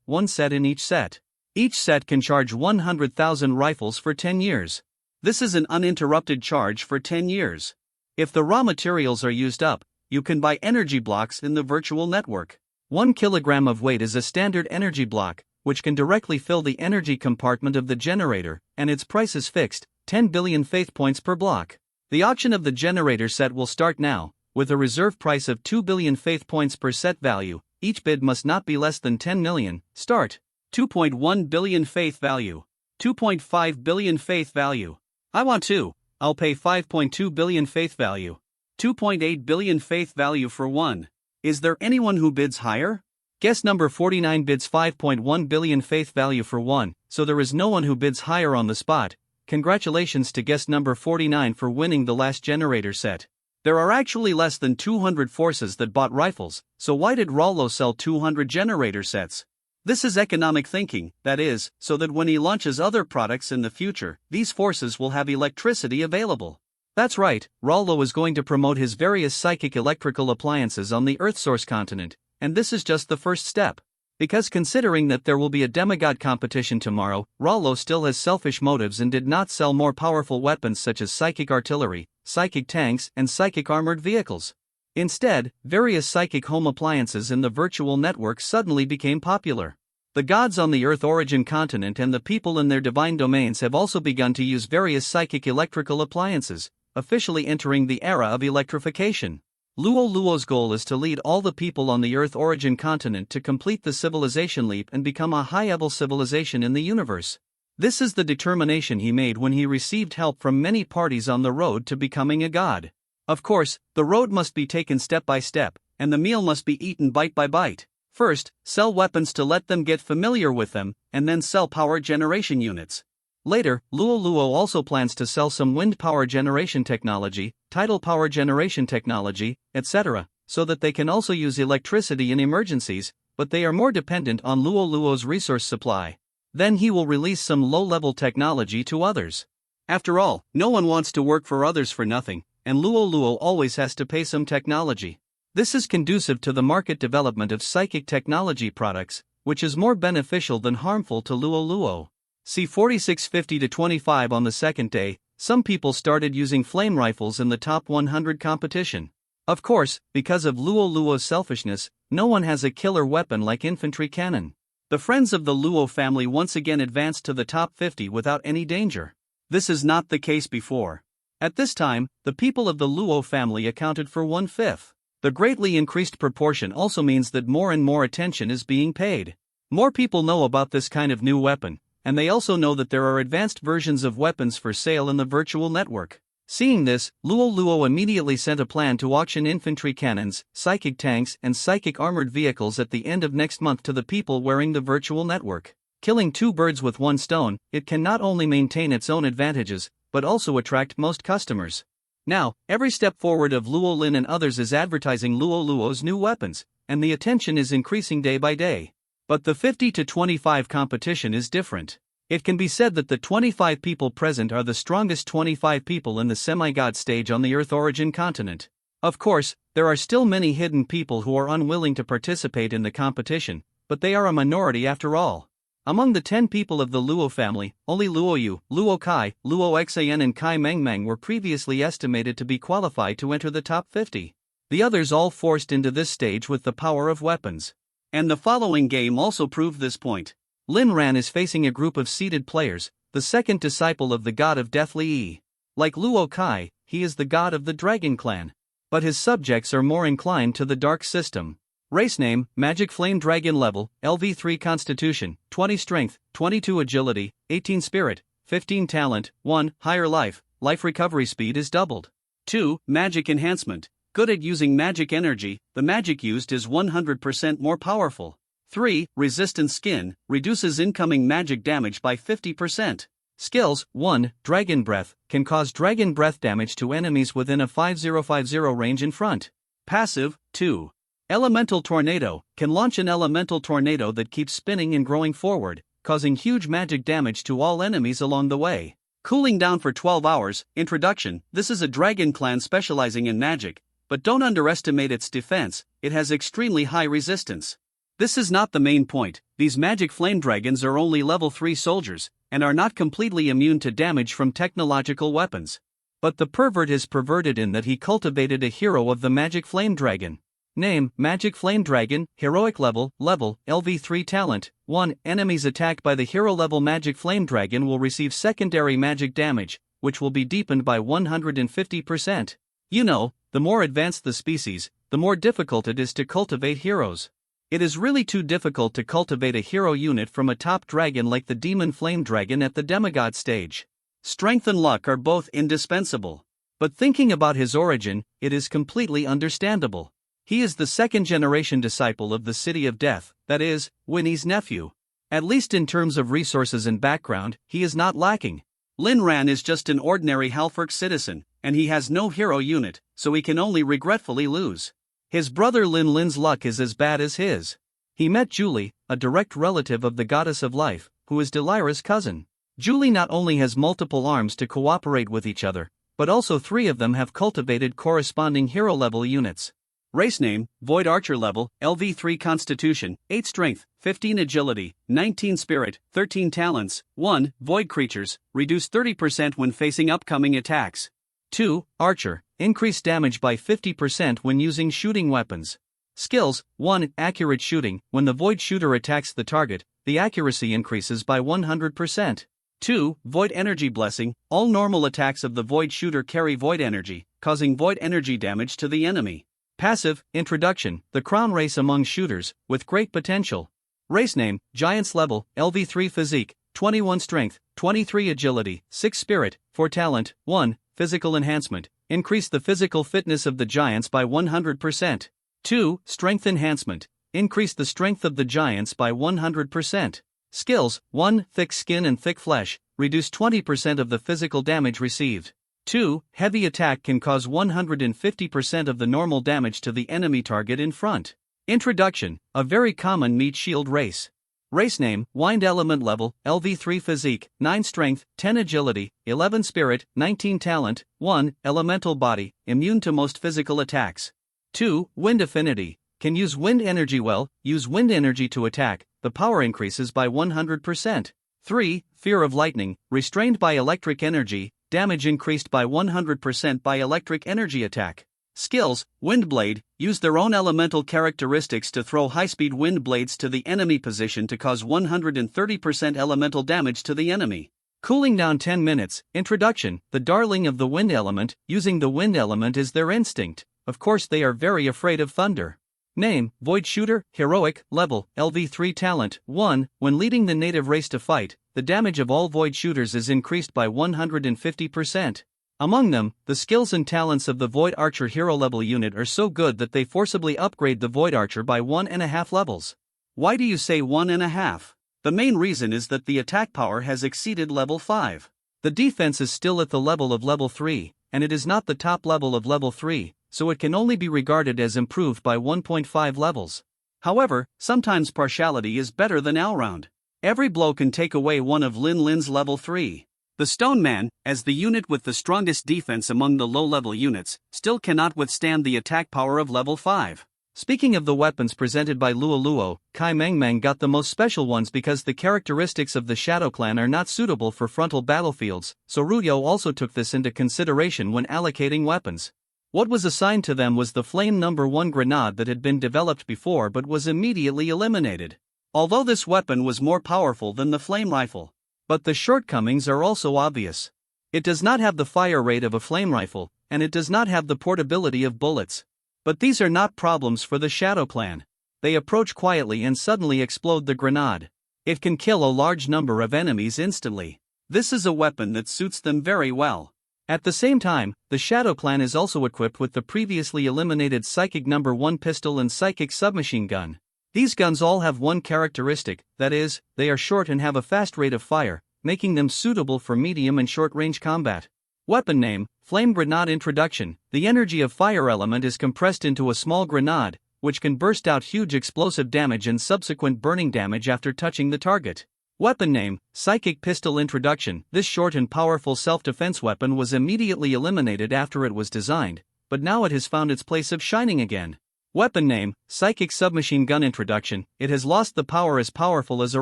1 set in each set. Each set can charge 100,000 rifles for 10 years. This is an uninterrupted charge for 10 years. If the raw materials are used up, you can buy energy blocks in the virtual network. 1 kilogram of weight is a standard energy block, which can directly fill the energy compartment of the generator, and its price is fixed, 10 billion faith points per block. The auction of the generator set will start now, with a reserve price of 2 billion faith points per set value. Each bid must not be less than 10 million. Start. 2.1 billion faith value. 2.5 billion faith value. I want 2. I'll pay 5.2 billion faith value. 2.8 billion faith value for 1. Is there anyone who bids higher? Guest number 49 bids 5.1 billion faith value for 1, so there is no one who bids higher on the spot. Congratulations to guest number 49 for winning the last generator set. There are actually less than 200 forces that bought rifles, so why did Rollo sell 200 generator sets? This is economic thinking, that is, so that when he launches other products in the future, these forces will have electricity available. That's right, Rollo is going to promote his various psychic electrical appliances on the Earthsource continent, and this is just the first step. Because considering that there will be a demigod competition tomorrow, Rollo still has selfish motives and did not sell more powerful weapons such as psychic artillery, psychic tanks, and psychic armored vehicles. Instead, various psychic home appliances in the virtual network suddenly became popular. The gods on the Earth origin continent and the people in their divine domains have also begun to use various psychic electrical appliances, officially entering the era of electrification. Luo Luo's goal is to lead all the people on the Earth origin continent to complete the civilization leap and become a high-level civilization in the universe. This is the determination he made when he received help from many parties on the road to becoming a god. Of course, the road must be taken step by step, and the meal must be eaten bite by bite. First, sell weapons to let them get familiar with them, and then sell power generation units. Later, Luo Luo also plans to sell some wind power generation technology, tidal power generation technology, etc., so that they can also use electricity in emergencies, but they are more dependent on Luo Luo's resource supply. Then he will release some low-level technology to others. After all, no one wants to work for others for nothing, and Luo Luo always has to pay some technology. This is conducive to the market development of psychic technology products, which is more beneficial than harmful to Luo Luo. See 4650-25 on the second day, some people started using flame rifles in the top 100 competition. Of course, because of Luo Luo's selfishness, no one has a killer weapon like infantry cannon. The friends of the Luo family once again advanced to the top 50 without any danger. This is not the case before. At this time, the people of the Luo family accounted for 1/5. The greatly increased proportion also means that more and more attention is being paid. More people know about this kind of new weapon, and they also know that there are advanced versions of weapons for sale in the virtual network. Seeing this, Luo Luo immediately sent a plan to auction infantry cannons, psychic tanks, and psychic armored vehicles at the end of next month to the people wearing the virtual network. Killing two birds with one stone, it can not only maintain its own advantages, but also attract most customers. Now, every step forward of Luo Lin and others is advertising Luo Luo's new weapons, and the attention is increasing day by day. But the 50-25 competition is different. It can be said that the 25 people present are the strongest 25 people in the semi-god stage on the Earth origin continent. Of course, there are still many hidden people who are unwilling to participate in the competition, but they are a minority after all. Among the 10 people of the Luo family, only Luo Yu, Luo Kai, Luo Xan and Kai Mengmeng were previously estimated to be qualified to enter the top 50. The others all forced into this stage with the power of weapons. And the following game also proved this point. Lin Ran is facing a group of seeded players, the second disciple of the god of death Li Yi. Like Luo Kai, he is the god of the Dragon Clan. But his subjects are more inclined to the dark system. Race name, Magic Flame Dragon level, LV3 Constitution, 20 Strength, 22 Agility, 18 Spirit, 15 Talent, 1 Higher Life, Life Recovery Speed is doubled. 2 Magic Enhancement, good at using magic energy, the magic used is 100% more powerful. 3 Resistant Skin, reduces incoming magic damage by 50%. Skills, 1 Dragon Breath, can cause dragon breath damage to enemies within a 5050 range in front. Passive, 2 Elemental Tornado, can launch an elemental tornado that keeps spinning and growing forward, causing huge magic damage to all enemies along the way. Cooling down for 12 hours, introduction, this is a dragon clan specializing in magic, but don't underestimate its defense, it has extremely high resistance. This is not the main point, these magic flame dragons are only level 3 soldiers, and are not completely immune to damage from technological weapons. But the pervert is perverted in that he cultivated a hero of the magic flame dragon. Name, Magic Flame Dragon, Heroic Level, LV3 Talent, 1 Enemies attacked by the hero level Magic Flame Dragon will receive secondary magic damage, which will be deepened by 150%. You know, the more advanced the species, the more difficult it is to cultivate heroes. It is really too difficult to cultivate a hero unit from a top dragon like the Demon Flame Dragon at the demigod stage. Strength and luck are both indispensable. But thinking about his origin, it is completely understandable. He is the second-generation disciple of the City of Death, that is, Winnie's nephew. At least in terms of resources and background, he is not lacking. Lin Ran is just an ordinary Halfwerk citizen, and he has no hero unit, so he can only regretfully lose. His brother Lin Lin's luck is as bad as his. He met Julie, a direct relative of the goddess of life, who is Delira's cousin. Julie not only has multiple arms to cooperate with each other, but also 3 of them have cultivated corresponding hero-level units. Race name, Void Archer level, LV3 Constitution, 8 Strength, 15 Agility, 19 Spirit, 13 Talents, 1 Void Creatures, reduce 30% when facing upcoming attacks. 2 Archer, increase damage by 50% when using shooting weapons. Skills, 1 Accurate Shooting, when the Void Shooter attacks the target, the accuracy increases by 100%. 2. Void Energy Blessing. All normal attacks of the Void Shooter carry Void Energy, causing Void Energy damage to the enemy. Passive, Introduction, the crown race among shooters, with great potential. Race name, Giants Level, LV3 Physique, 21 Strength, 23 Agility, 6 Spirit, 4 Talent, 1, Physical Enhancement, increase the physical fitness of the Giants by 100%. 2. Strength Enhancement, increase the strength of the Giants by 100%. Skills, 1. Thick Skin and Thick Flesh, reduce 20% of the physical damage received. 2. Heavy Attack can cause 150% of the normal damage to the enemy target in front. Introduction, a very common meat shield race. Race name, Wind Element Level, LV3 Physique, 9 Strength, 10 Agility, 11 Spirit, 19 Talent, 1, Elemental Body, immune to most physical attacks. 2. Wind Affinity, can use wind energy well, use wind energy to attack, the power increases by 100%. 3. Fear of Lightning, restrained by electric energy, damage increased by 100% by electric energy attack. Skills, Wind Blade, use their own elemental characteristics to throw high-speed wind blades to the enemy position to cause 130% elemental damage to the enemy. Cooling down 10 minutes, Introduction, the darling of the wind element, using the wind element is their instinct, of course they are very afraid of thunder. Name, Void Shooter, Heroic, Level, LV3 Talent, 1, when leading the native race to fight, the damage of all Void Shooters is increased by 150%. Among them, the skills and talents of the Void Archer hero level unit are so good that they forcibly upgrade the Void Archer by 1.5 levels. Why do you say 1.5? The main reason is that the attack power has exceeded level 5. The defense is still at the level of level 3, and it is not the top level of level 3, so it can only be regarded as improved by 1.5 levels. However, sometimes partiality is better than all-round. Every blow can take away one of Lin Lin's level 3. The Stone Man, as the unit with the strongest defense among the low-level units, still cannot withstand the attack power of level 5. Speaking of the weapons presented by Luo Luo, Kai Meng Meng got the most special ones because the characteristics of the Shadow Clan are not suitable for frontal battlefields, so Ruyo also took this into consideration when allocating weapons. What was assigned to them was the Flame No. 1 grenade that had been developed before but was immediately eliminated. Although this weapon was more powerful than the flame rifle. But the shortcomings are also obvious. It does not have the fire rate of a flame rifle, and it does not have the portability of bullets. But these are not problems for the Shadow Clan. They approach quietly and suddenly explode the grenade. It can kill a large number of enemies instantly. This is a weapon that suits them very well. At the same time, the Shadow Clan is also equipped with the previously eliminated Psychic No. 1 pistol and Psychic submachine gun. These guns all have one characteristic, that is, they are short and have a fast rate of fire, making them suitable for medium and short-range combat. Weapon name, Flame Grenade Introduction, the energy of fire element is compressed into a small grenade, which can burst out huge explosive damage and subsequent burning damage after touching the target. Weapon name, Psychic Pistol Introduction, this short and powerful self-defense weapon was immediately eliminated after it was designed, but now it has found its place of shining again. Weapon name, Psychic Submachine Gun Introduction, it has lost the power as powerful as a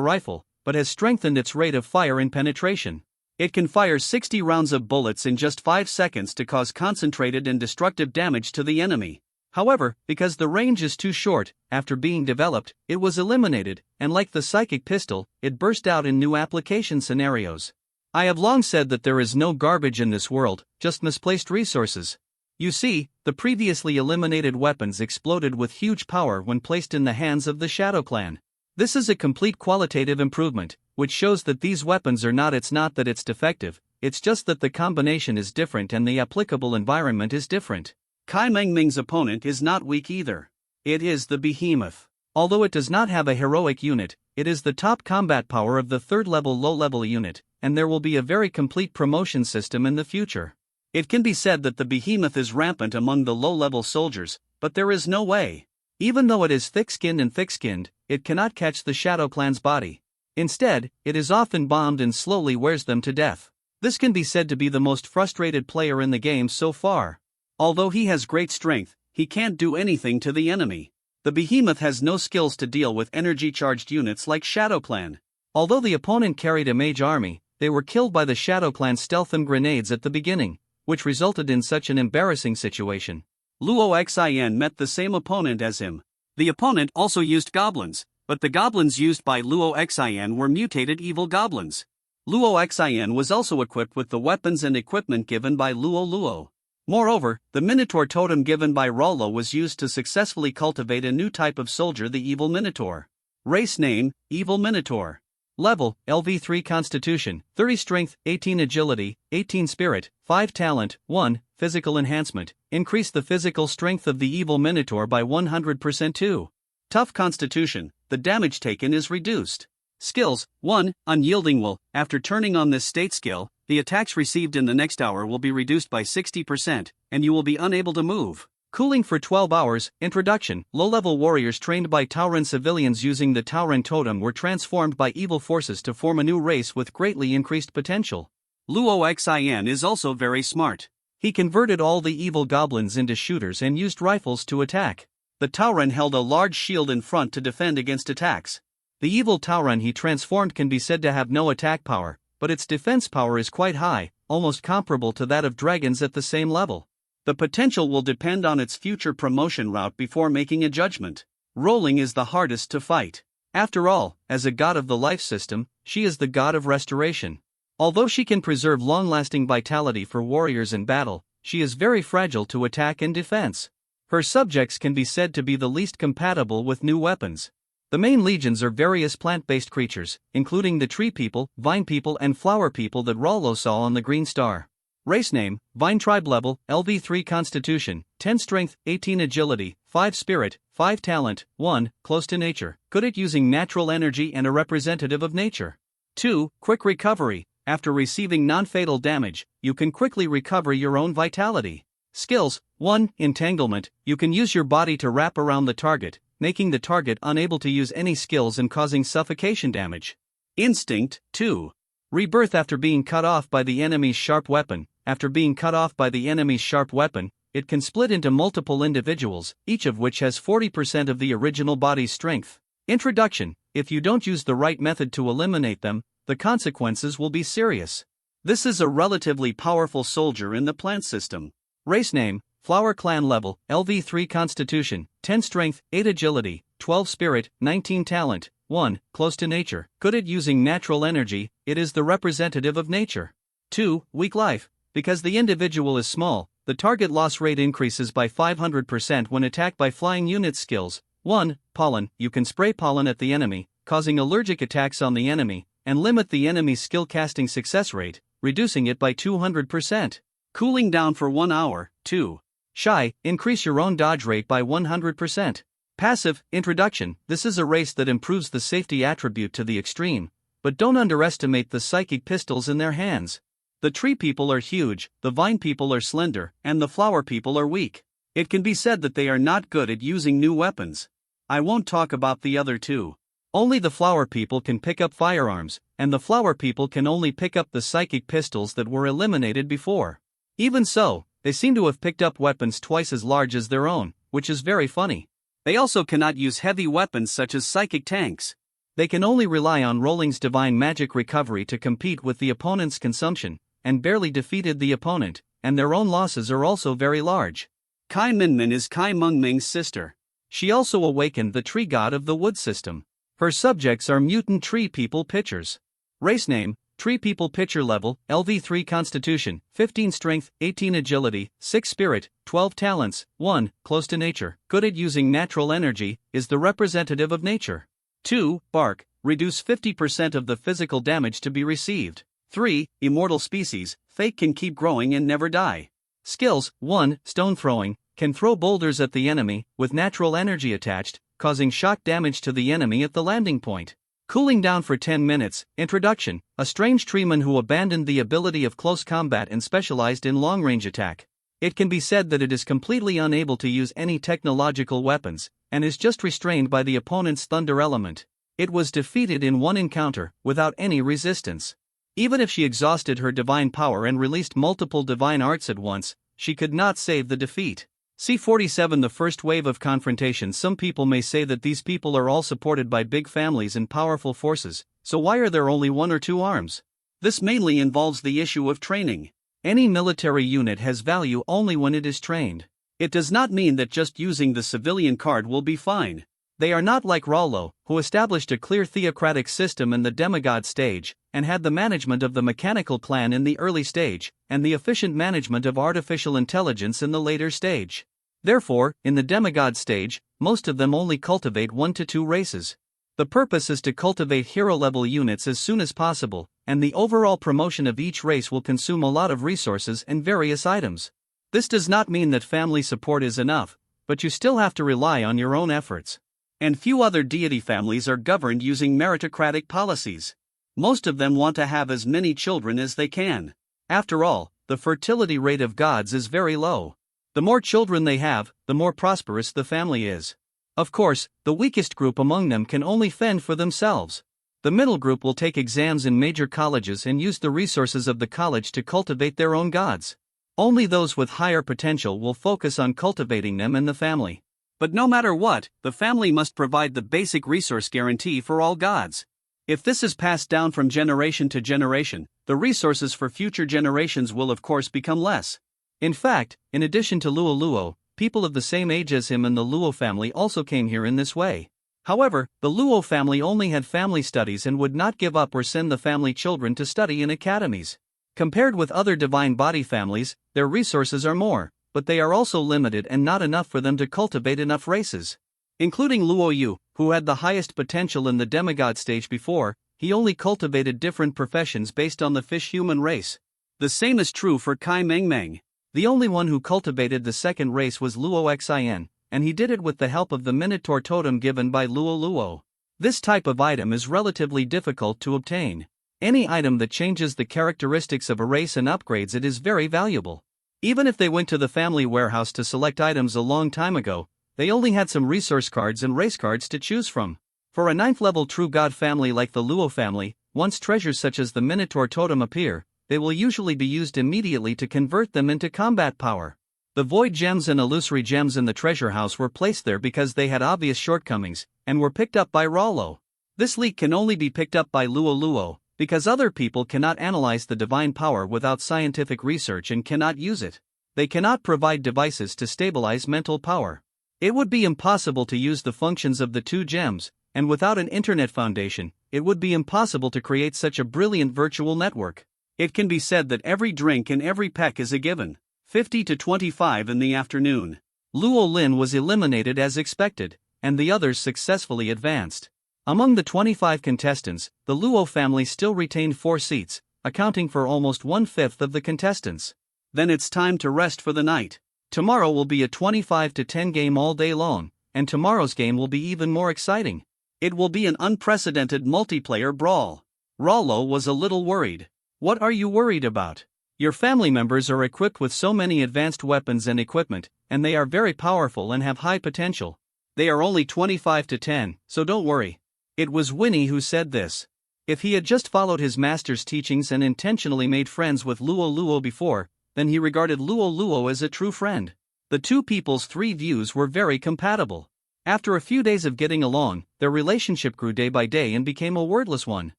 rifle, but has strengthened its rate of fire and penetration. It can fire 60 rounds of bullets in just 5 seconds to cause concentrated and destructive damage to the enemy. However, because the range is too short, after being developed, it was eliminated, and like the Psychic Pistol, it burst out in new application scenarios. I have long said that there is no garbage in this world, just misplaced resources. You see, the previously eliminated weapons exploded with huge power when placed in the hands of the Shadow Clan. This is a complete qualitative improvement, which shows that these weapons are not that it's defective, it's just that the combination is different and the applicable environment is different. Kai Meng Ming's opponent is not weak either. It is the Behemoth. Although it does not have a heroic unit, it is the top combat power of the third-level low-level unit, and there will be a very complete promotion system in the future. It can be said that the Behemoth is rampant among the low-level soldiers, but there is no way. Even though it is thick-skinned and thick-skinned, it cannot catch the Shadow Clan's body. Instead, it is often bombed and slowly wears them to death. This can be said to be the most frustrated player in the game so far. Although he has great strength, he can't do anything to the enemy. The Behemoth has no skills to deal with energy-charged units like Shadow Clan. Although the opponent carried a mage army, they were killed by the Shadow Clan stealth and grenades at the beginning, which resulted in such an embarrassing situation. Luo Xin met the same opponent as him. The opponent also used goblins, But the goblins used by Luo Xian were mutated evil goblins. Luo Xian was also equipped with the weapons and equipment given by Luo Luo. Moreover, the Minotaur totem given by Rollo was used to successfully cultivate a new type of soldier, the Evil Minotaur. Race name, Evil Minotaur. Level, LV3 Constitution, 30 Strength, 18 Agility, 18 Spirit, 5 Talent, 1, Physical Enhancement. Increase the physical strength of the Evil Minotaur by 100%. 2. Tough Constitution, the damage taken is reduced. Skills, 1. Unyielding Will. After turning on this state skill, the attacks received in the next hour will be reduced by 60%, and you will be unable to move. Cooling for 12 hours. Introduction. Low-level warriors trained by Tauren civilians using the Tauren totem were transformed by evil forces to form a new race with greatly increased potential. Luo Xian is also very smart. He converted all the evil goblins into shooters and used rifles to attack. The Tauren held a large shield in front to defend against attacks. The evil Tauren he transformed can be said to have no attack power, but its defense power is quite high, almost comparable to that of dragons at the same level. The potential will depend on its future promotion route before making a judgment. Rolling is the hardest to fight. After all, as a god of the life system, she is the god of restoration. Although she can preserve long-lasting vitality for warriors in battle, she is very fragile to attack and defense. Her subjects can be said to be the least compatible with new weapons. The main legions are various plant-based creatures, including the tree people, vine people and flower people that Rollo saw on the Green Star. Race name, Vine Tribe. Level, LV3 Constitution, 10 Strength, 18 Agility, 5 Spirit, 5 Talent, 1, Close to Nature, good at using natural energy and a representative of nature. 2. Quick Recovery. After receiving non-fatal damage, you can quickly recover your own vitality. Skills, 1. Entanglement. You can use your body to wrap around the target, making the target unable to use any skills and causing suffocation damage. Instinct, 2. Rebirth. After being cut off by the enemy's sharp weapon. After being cut off by the enemy's sharp weapon, it can split into multiple individuals, each of which has 40% of the original body's strength. Introduction. If you don't use the right method to eliminate them, the consequences will be serious. This is a relatively powerful soldier in the plant system. Race name, Flower Clan. Level, LV3 Constitution, 10 Strength, 8 Agility, 12 Spirit, 19 Talent, 1, Close to Nature, good at using natural energy, it is the representative of nature. 2. Weak Life. Because the individual is small, the target loss rate increases by 500% when attacked by flying unit. Skills, 1. Pollen. You can spray pollen at the enemy, causing allergic attacks on the enemy, and limit the enemy's skill casting success rate, reducing it by 200%. Cooling down for 1 hour. 2. Shy. Increase your own dodge rate by 100%. Passive. Introduction. This is a race that improves the safety attribute to the extreme, but don't underestimate the psychic pistols in their hands. The tree people are huge, the vine people are slender, and the flower people are weak. It can be said that they are not good at using new weapons. I won't talk about the other two. Only the flower people can pick up firearms, and the flower people can only pick up the psychic pistols that were eliminated before. Even so, they seem to have picked up weapons twice as large as their own, which is very funny. They also cannot use heavy weapons such as psychic tanks. They can only rely on Rolling's divine magic recovery to compete with the opponent's consumption, and barely defeated the opponent, and their own losses are also very large. Kai Minmin is Kai Mengming's sister. She also awakened the tree god of the wood system. Her subjects are mutant tree people pitchers. Race name, Tree People. Pitcher. Level, LV3 Constitution, 15 Strength, 18 Agility, 6 Spirit, 12 Talents, 1, Close to Nature, good at using natural energy, is the representative of nature. 2. Bark. Reduce 50% of the physical damage to be received. 3. Immortal Species, Fake can keep growing and never die. Skills, 1. Stone Throwing, can throw boulders at the enemy, with natural energy attached, causing shock damage to the enemy at the landing point. Cooling down for 10 minutes. Introduction. A strange treeman who abandoned the ability of close combat and specialized in long-range attack. It can be said that it is completely unable to use any technological weapons, and is just restrained by the opponent's thunder element. It was defeated in one encounter, without any resistance. Even if she exhausted her divine power and released multiple divine arts at once, she could not save the defeat. C47. The first wave of confrontations. Some people may say that these people are all supported by big families and powerful forces, so why are there only 1 or 2 arms? This mainly involves the issue of training. Any military unit has value only when it is trained. It does not mean that just using the civilian card will be fine. They are not like Rollo, who established a clear theocratic system in the demigod stage, and had the management of the mechanical clan in the early stage, and the efficient management of artificial intelligence in the later stage. Therefore, in the demigod stage, most of them only cultivate 1 to 2 races. The purpose is to cultivate hero-level units as soon as possible, and the overall promotion of each race will consume a lot of resources and various items. This does not mean that family support is enough, but you still have to rely on your own efforts. And few other deity families are governed using meritocratic policies. Most of them want to have as many children as they can. After all, the fertility rate of gods is very low. The more children they have, the more prosperous the family is. Of course, the weakest group among them can only fend for themselves. The middle group will take exams in major colleges and use the resources of the college to cultivate their own gods. Only those with higher potential will focus on cultivating them in the family. But no matter what, the family must provide the basic resource guarantee for all gods. If this is passed down from generation to generation, the resources for future generations will of course become less. In fact, in addition to Luo, people of the same age as him and the Luo family also came here in this way. However, the Luo family only had family studies and would not give up or send the family children to study in academies. Compared with other divine body families, their resources are more, but they are also limited and not enough for them to cultivate enough races. Including Luo Yu, who had the highest potential in the demigod stage before, he only cultivated different professions based on the fish-human race. The same is true for Kai Mengmeng. The only one who cultivated the second race was Luo Xin, and he did it with the help of the Minotaur totem given by Luo. This type of item is relatively difficult to obtain. Any item that changes the characteristics of a race and upgrades it is very valuable. Even if they went to the family warehouse to select items a long time ago, they only had some resource cards and race cards to choose from. For a 9th level true god family like the Luo family, once treasures such as the Minotaur totem appear, they will usually be used immediately to convert them into combat power. The void gems and illusory gems in the treasure house were placed there because they had obvious shortcomings, and were picked up by Rollo. This leak can only be picked up by Luo, because other people cannot analyze the divine power without scientific research and cannot use it. They cannot provide devices to stabilize mental power. It would be impossible to use the functions of the 2 gems, and without an internet foundation, it would be impossible to create such a brilliant virtual network. It can be said that every drink and every peck is a given. 50 to 25 in the afternoon. Luo Lin was eliminated as expected, and the others successfully advanced. Among the 25 contestants, the Luo family still retained 4 seats, accounting for almost 1/5 of the contestants. Then it's time to rest for the night. Tomorrow will be a 25 to 10 game all day long, and tomorrow's game will be even more exciting. It will be an unprecedented multiplayer brawl. Rollo was a little worried. What are you worried about? Your family members are equipped with so many advanced weapons and equipment, and they are very powerful and have high potential. They are only 25 to 10, so don't worry. It was Winnie who said this. If he had just followed his master's teachings and intentionally made friends with Luo before, then he regarded Luo as a true friend. The two people's 3 views were very compatible. After a few days of getting along, their relationship grew day by day and became a wordless one.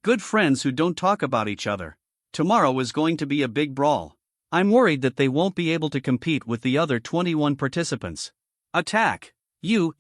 Good friends who don't talk about each other. Tomorrow is going to be a big brawl. I'm worried that they won't be able to compete with the other 21 participants. Attack! You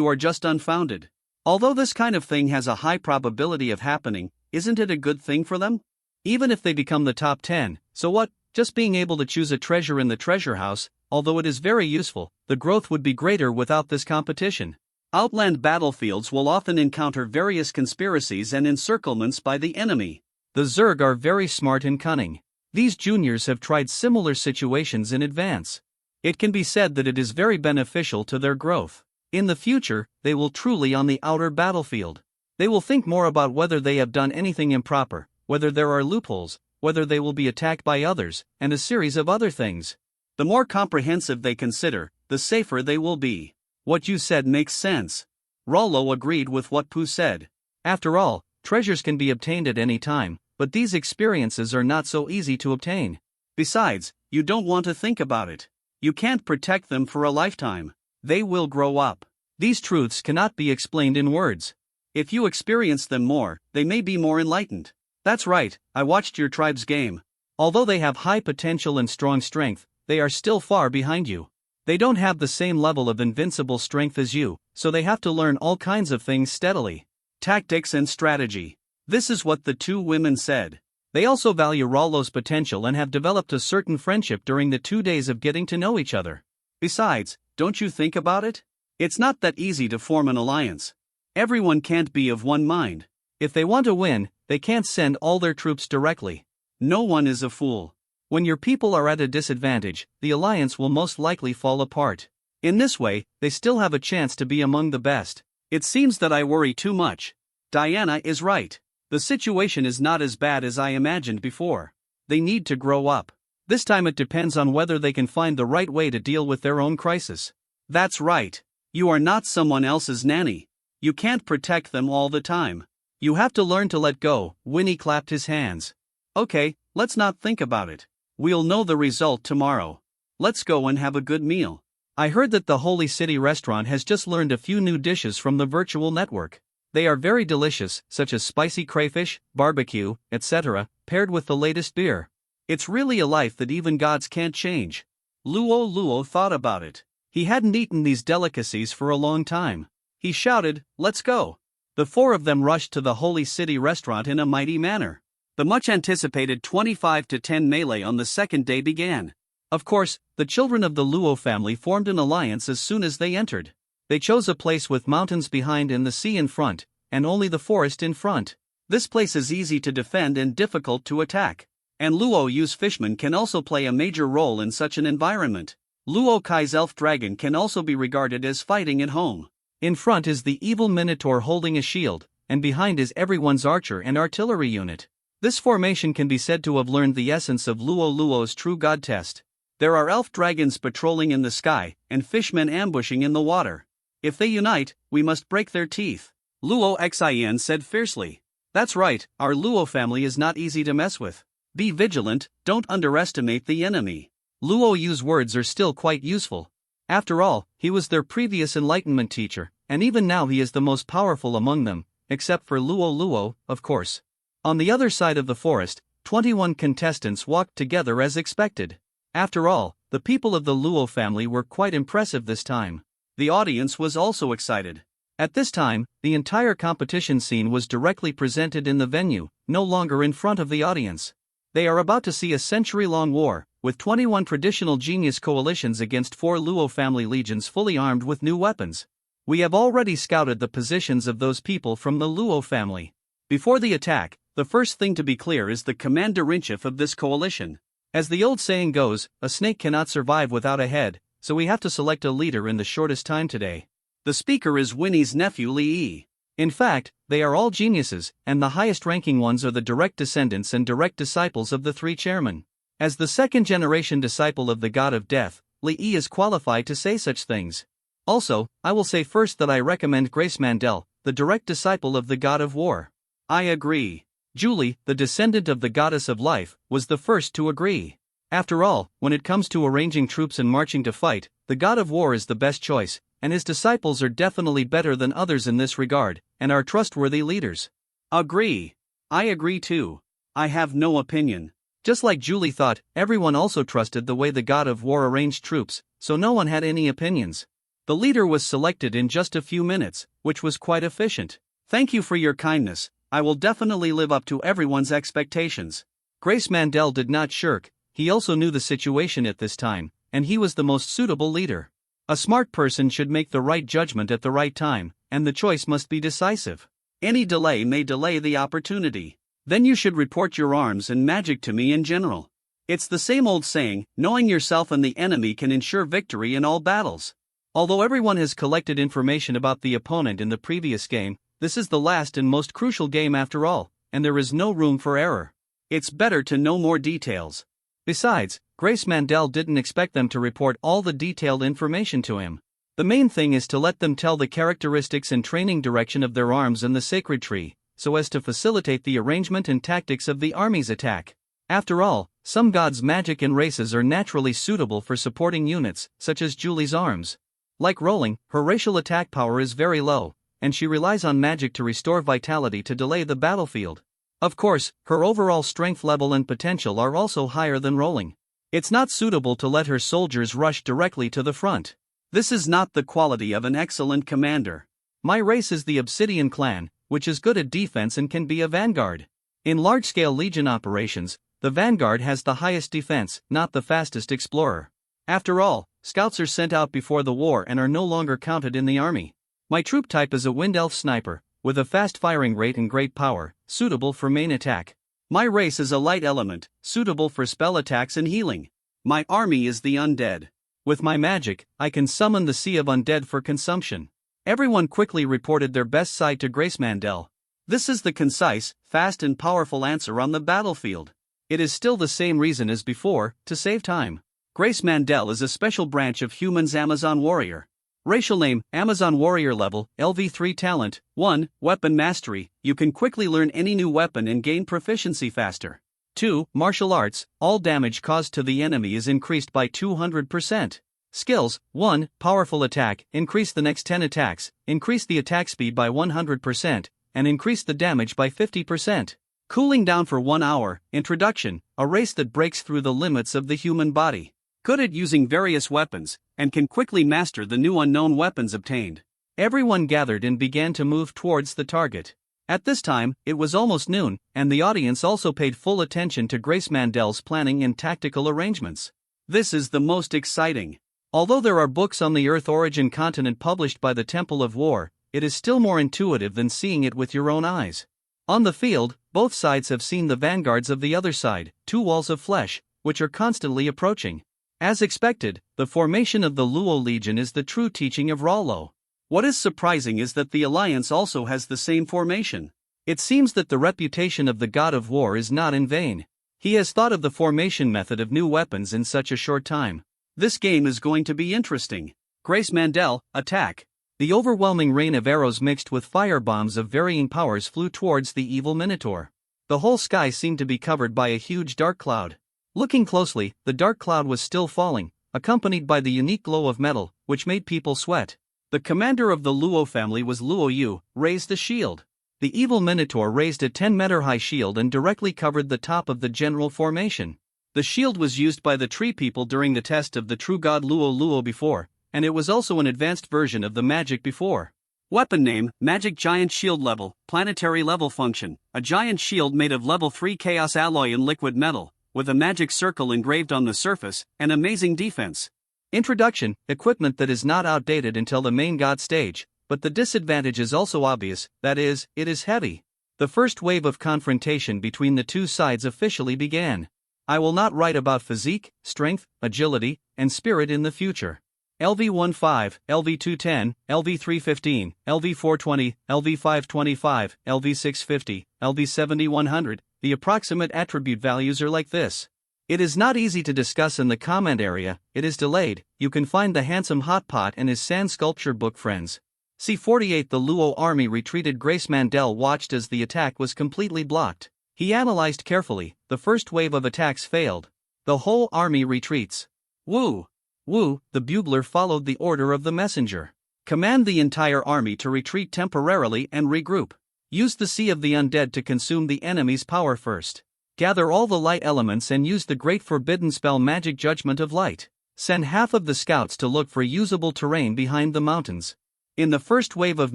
are just unfounded. Although this kind of thing has a high probability of happening, isn't it a good thing for them? Even if they become the top 10, so what? Just being able to choose a treasure in the treasure house, although it is very useful, the growth would be greater without this competition. Outland battlefields will often encounter various conspiracies and encirclements by the enemy. The Zerg are very smart and cunning. These juniors have tried similar situations in advance. It can be said that it is very beneficial to their growth. In the future, they will truly on the outer battlefield. They will think more about whether they have done anything improper, whether there are loopholes, whether they will be attacked by others, and a series of other things. The more comprehensive they consider, the safer they will be. What you said makes sense. Rollo agreed with what Pooh said. After all, treasures can be obtained at any time, but these experiences are not so easy to obtain. Besides, you don't want to think about it. You can't protect them for a lifetime. They will grow up. These truths cannot be explained in words. If you experience them more, they may be more enlightened. That's right, I watched your tribe's game. Although they have high potential and strong strength, they are still far behind you. They don't have the same level of invincible strength as you, so they have to learn all kinds of things steadily. Tactics and strategy. This is what the two women said. They also value Rollo's potential and have developed a certain friendship during the 2 days of getting to know each other. Besides, don't you think about it? It's not that easy to form an alliance. Everyone can't be of one mind. If they want to win, they can't send all their troops directly. No one is a fool. When your people are at a disadvantage, the alliance will most likely fall apart. In this way, they still have a chance to be among the best. It seems that I worry too much. Diana is right. The situation is not as bad as I imagined before. They need to grow up. This time it depends on whether they can find the right way to deal with their own crisis. That's right. You are not someone else's nanny. You can't protect them all the time. You have to learn to let go. Winnie clapped his hands. Okay, let's not think about it. We'll know the result tomorrow. Let's go and have a good meal. I heard that the Holy City restaurant has just learned a few new dishes from the virtual network. They are very delicious, such as spicy crayfish, barbecue, etc., paired with the latest beer. It's really a life that even gods can't change. Luo thought about it. He hadn't eaten these delicacies for a long time. He shouted, "Let's go." The four of them rushed to the Holy City restaurant in a mighty manner. The much-anticipated 25-10 melee on the second day began. Of course, the children of the Luo family formed an alliance as soon as they entered. They chose a place with mountains behind and the sea in front, and only the forest in front. This place is easy to defend and difficult to attack. And Luo Yu's fishmen can also play a major role in such an environment. Luo Kai's elf dragon can also be regarded as fighting at home. In front is the evil minotaur holding a shield, and behind is everyone's archer and artillery unit. This formation can be said to have learned the essence of Luo's true god test. There are elf dragons patrolling in the sky, and fishmen ambushing in the water. If they unite, we must break their teeth. Luo Xin said fiercely. That's right, our Luo family is not easy to mess with. Be vigilant, don't underestimate the enemy. Luo Yu's words are still quite useful. After all, he was their previous enlightenment teacher, and even now he is the most powerful among them, except for Luo, of course. On the other side of the forest, 21 contestants walked together as expected. After all, the people of the Luo family were quite impressive this time. The audience was also excited. At this time, the entire competition scene was directly presented in the venue, no longer in front of the audience. They are about to see a century-long war, with 21 traditional genius coalitions against 4 Luo family legions fully armed with new weapons. We have already scouted the positions of those people from the Luo family. Before the attack, the first thing to be clear is the commander-in-chief of this coalition. As the old saying goes, a snake cannot survive without a head, so we have to select a leader in the shortest time today. The speaker is Winnie's nephew Li Yi. In fact, they are all geniuses, and the highest-ranking ones are the direct descendants and direct disciples of the 3 chairmen. As the second-generation disciple of the god of death, Li Yi is qualified to say such things. Also, I will say first that I recommend Grace Mandel, the direct disciple of the god of war. I agree. Julie, the descendant of the goddess of life, was the first to agree. After all, when it comes to arranging troops and marching to fight, the god of war is the best choice, and his disciples are definitely better than others in this regard, and are trustworthy leaders. Agree. I agree too. I have no opinion. Just like Julie thought, everyone also trusted the way the god of war arranged troops, so no one had any opinions. The leader was selected in just a few minutes, which was quite efficient. Thank you for your kindness. I will definitely live up to everyone's expectations. Grace Mandel did not shirk. He also knew the situation at this time, and he was the most suitable leader. A smart person should make the right judgment at the right time, and the choice must be decisive. Any delay may delay the opportunity. Then you should report your arms and magic to me in general. It's the same old saying, knowing yourself and the enemy can ensure victory in all battles. Although everyone has collected information about the opponent in the previous game, this is the last and most crucial game after all, and there is no room for error. It's better to know more details. Besides, Grace Mandel didn't expect them to report all the detailed information to him. The main thing is to let them tell the characteristics and training direction of their arms and the sacred tree, so as to facilitate the arrangement and tactics of the army's attack. After all, some gods' magic and races are naturally suitable for supporting units, such as Julie's arms. Like Rolling, her racial attack power is very low, and she relies on magic to restore vitality to delay the battlefield. Of course, her overall strength level and potential are also higher than Rolling. It's not suitable to let her soldiers rush directly to the front. This is not the quality of an excellent commander. My race is the Obsidian clan, which is good at defense and can be a vanguard. In large-scale Legion operations, the vanguard has the highest defense, not the fastest explorer. After all, scouts are sent out before the war and are no longer counted in the army. My troop type is a Wind Elf sniper, with a fast firing rate and great power, suitable for main attack. My race is a light element, suitable for spell attacks and healing. My army is the undead. With my magic, I can summon the sea of undead for consumption. Everyone quickly reported their best side to Grace Mandel. This is the concise, fast and powerful answer on the battlefield. It is still the same reason as before, to save time. Grace Mandel is a special branch of humans Amazon Warrior. Racial name, Amazon Warrior level, LV3 talent, 1, Weapon Mastery, you can quickly learn any new weapon and gain proficiency faster. 2, Martial Arts, all damage caused to the enemy is increased by 200%. Skills, 1, Powerful Attack, increase the next 10 attacks, increase the attack speed by 100%, and increase the damage by 50%. Cooling down for 1 hour, Introduction, a race that breaks through the limits of the human body. Good at using various weapons, and can quickly master the new unknown weapons obtained. Everyone gathered and began to move towards the target. At this time, it was almost noon, and the audience also paid full attention to Grace Mandel's planning and tactical arrangements. This is the most exciting. Although there are books on the Earth origin continent published by the Temple of War, it is still more intuitive than seeing it with your own eyes. On the field, both sides have seen the vanguards of the other side, 2 walls of flesh, which are constantly approaching. As expected, the formation of the Luo Legion is the true teaching of Rollo. What is surprising is that the Alliance also has the same formation. It seems that the reputation of the God of War is not in vain. He has thought of the formation method of new weapons in such a short time. This game is going to be interesting. Grace Mandel, attack. The overwhelming rain of arrows mixed with fire bombs of varying powers flew towards the evil Minotaur. The whole sky seemed to be covered by a huge dark cloud. Looking closely, the dark cloud was still falling, accompanied by the unique glow of metal, which made people sweat. The commander of the Luo family was Luo Yu, raised the shield. The evil Minotaur raised a 10-meter-high shield and directly covered the top of the general formation. The shield was used by the tree people during the test of the true god Luo before, and it was also an advanced version of the magic before. Weapon name, Magic Giant Shield Level, Planetary Level Function, a giant shield made of level 3 chaos alloy in liquid metal, with a magic circle engraved on the surface, and amazing defense. Introduction, equipment that is not outdated until the main god stage, but the disadvantage is also obvious, that is, it is heavy. The first wave of confrontation between the two sides officially began. I will not write about physique, strength, agility, and spirit in the future. LV-15, LV-210, LV-315, LV-420, LV-525, LV-650, LV-7100, the approximate attribute values are like this. It is not easy to discuss in the comment area, it is delayed, you can find the handsome Hotpot and his sand sculpture book friends. C-48 The Luo army retreated. Grace Mandel watched as the attack was completely blocked. He analyzed carefully, the first wave of attacks failed. The whole army retreats. Wu, the bugler followed the order of the messenger. Command the entire army to retreat temporarily and regroup. Use the Sea of the Undead to consume the enemy's power first. Gather all the light elements and use the great forbidden spell Magic Judgment of Light. Send half of the scouts to look for usable terrain behind the mountains. In the first wave of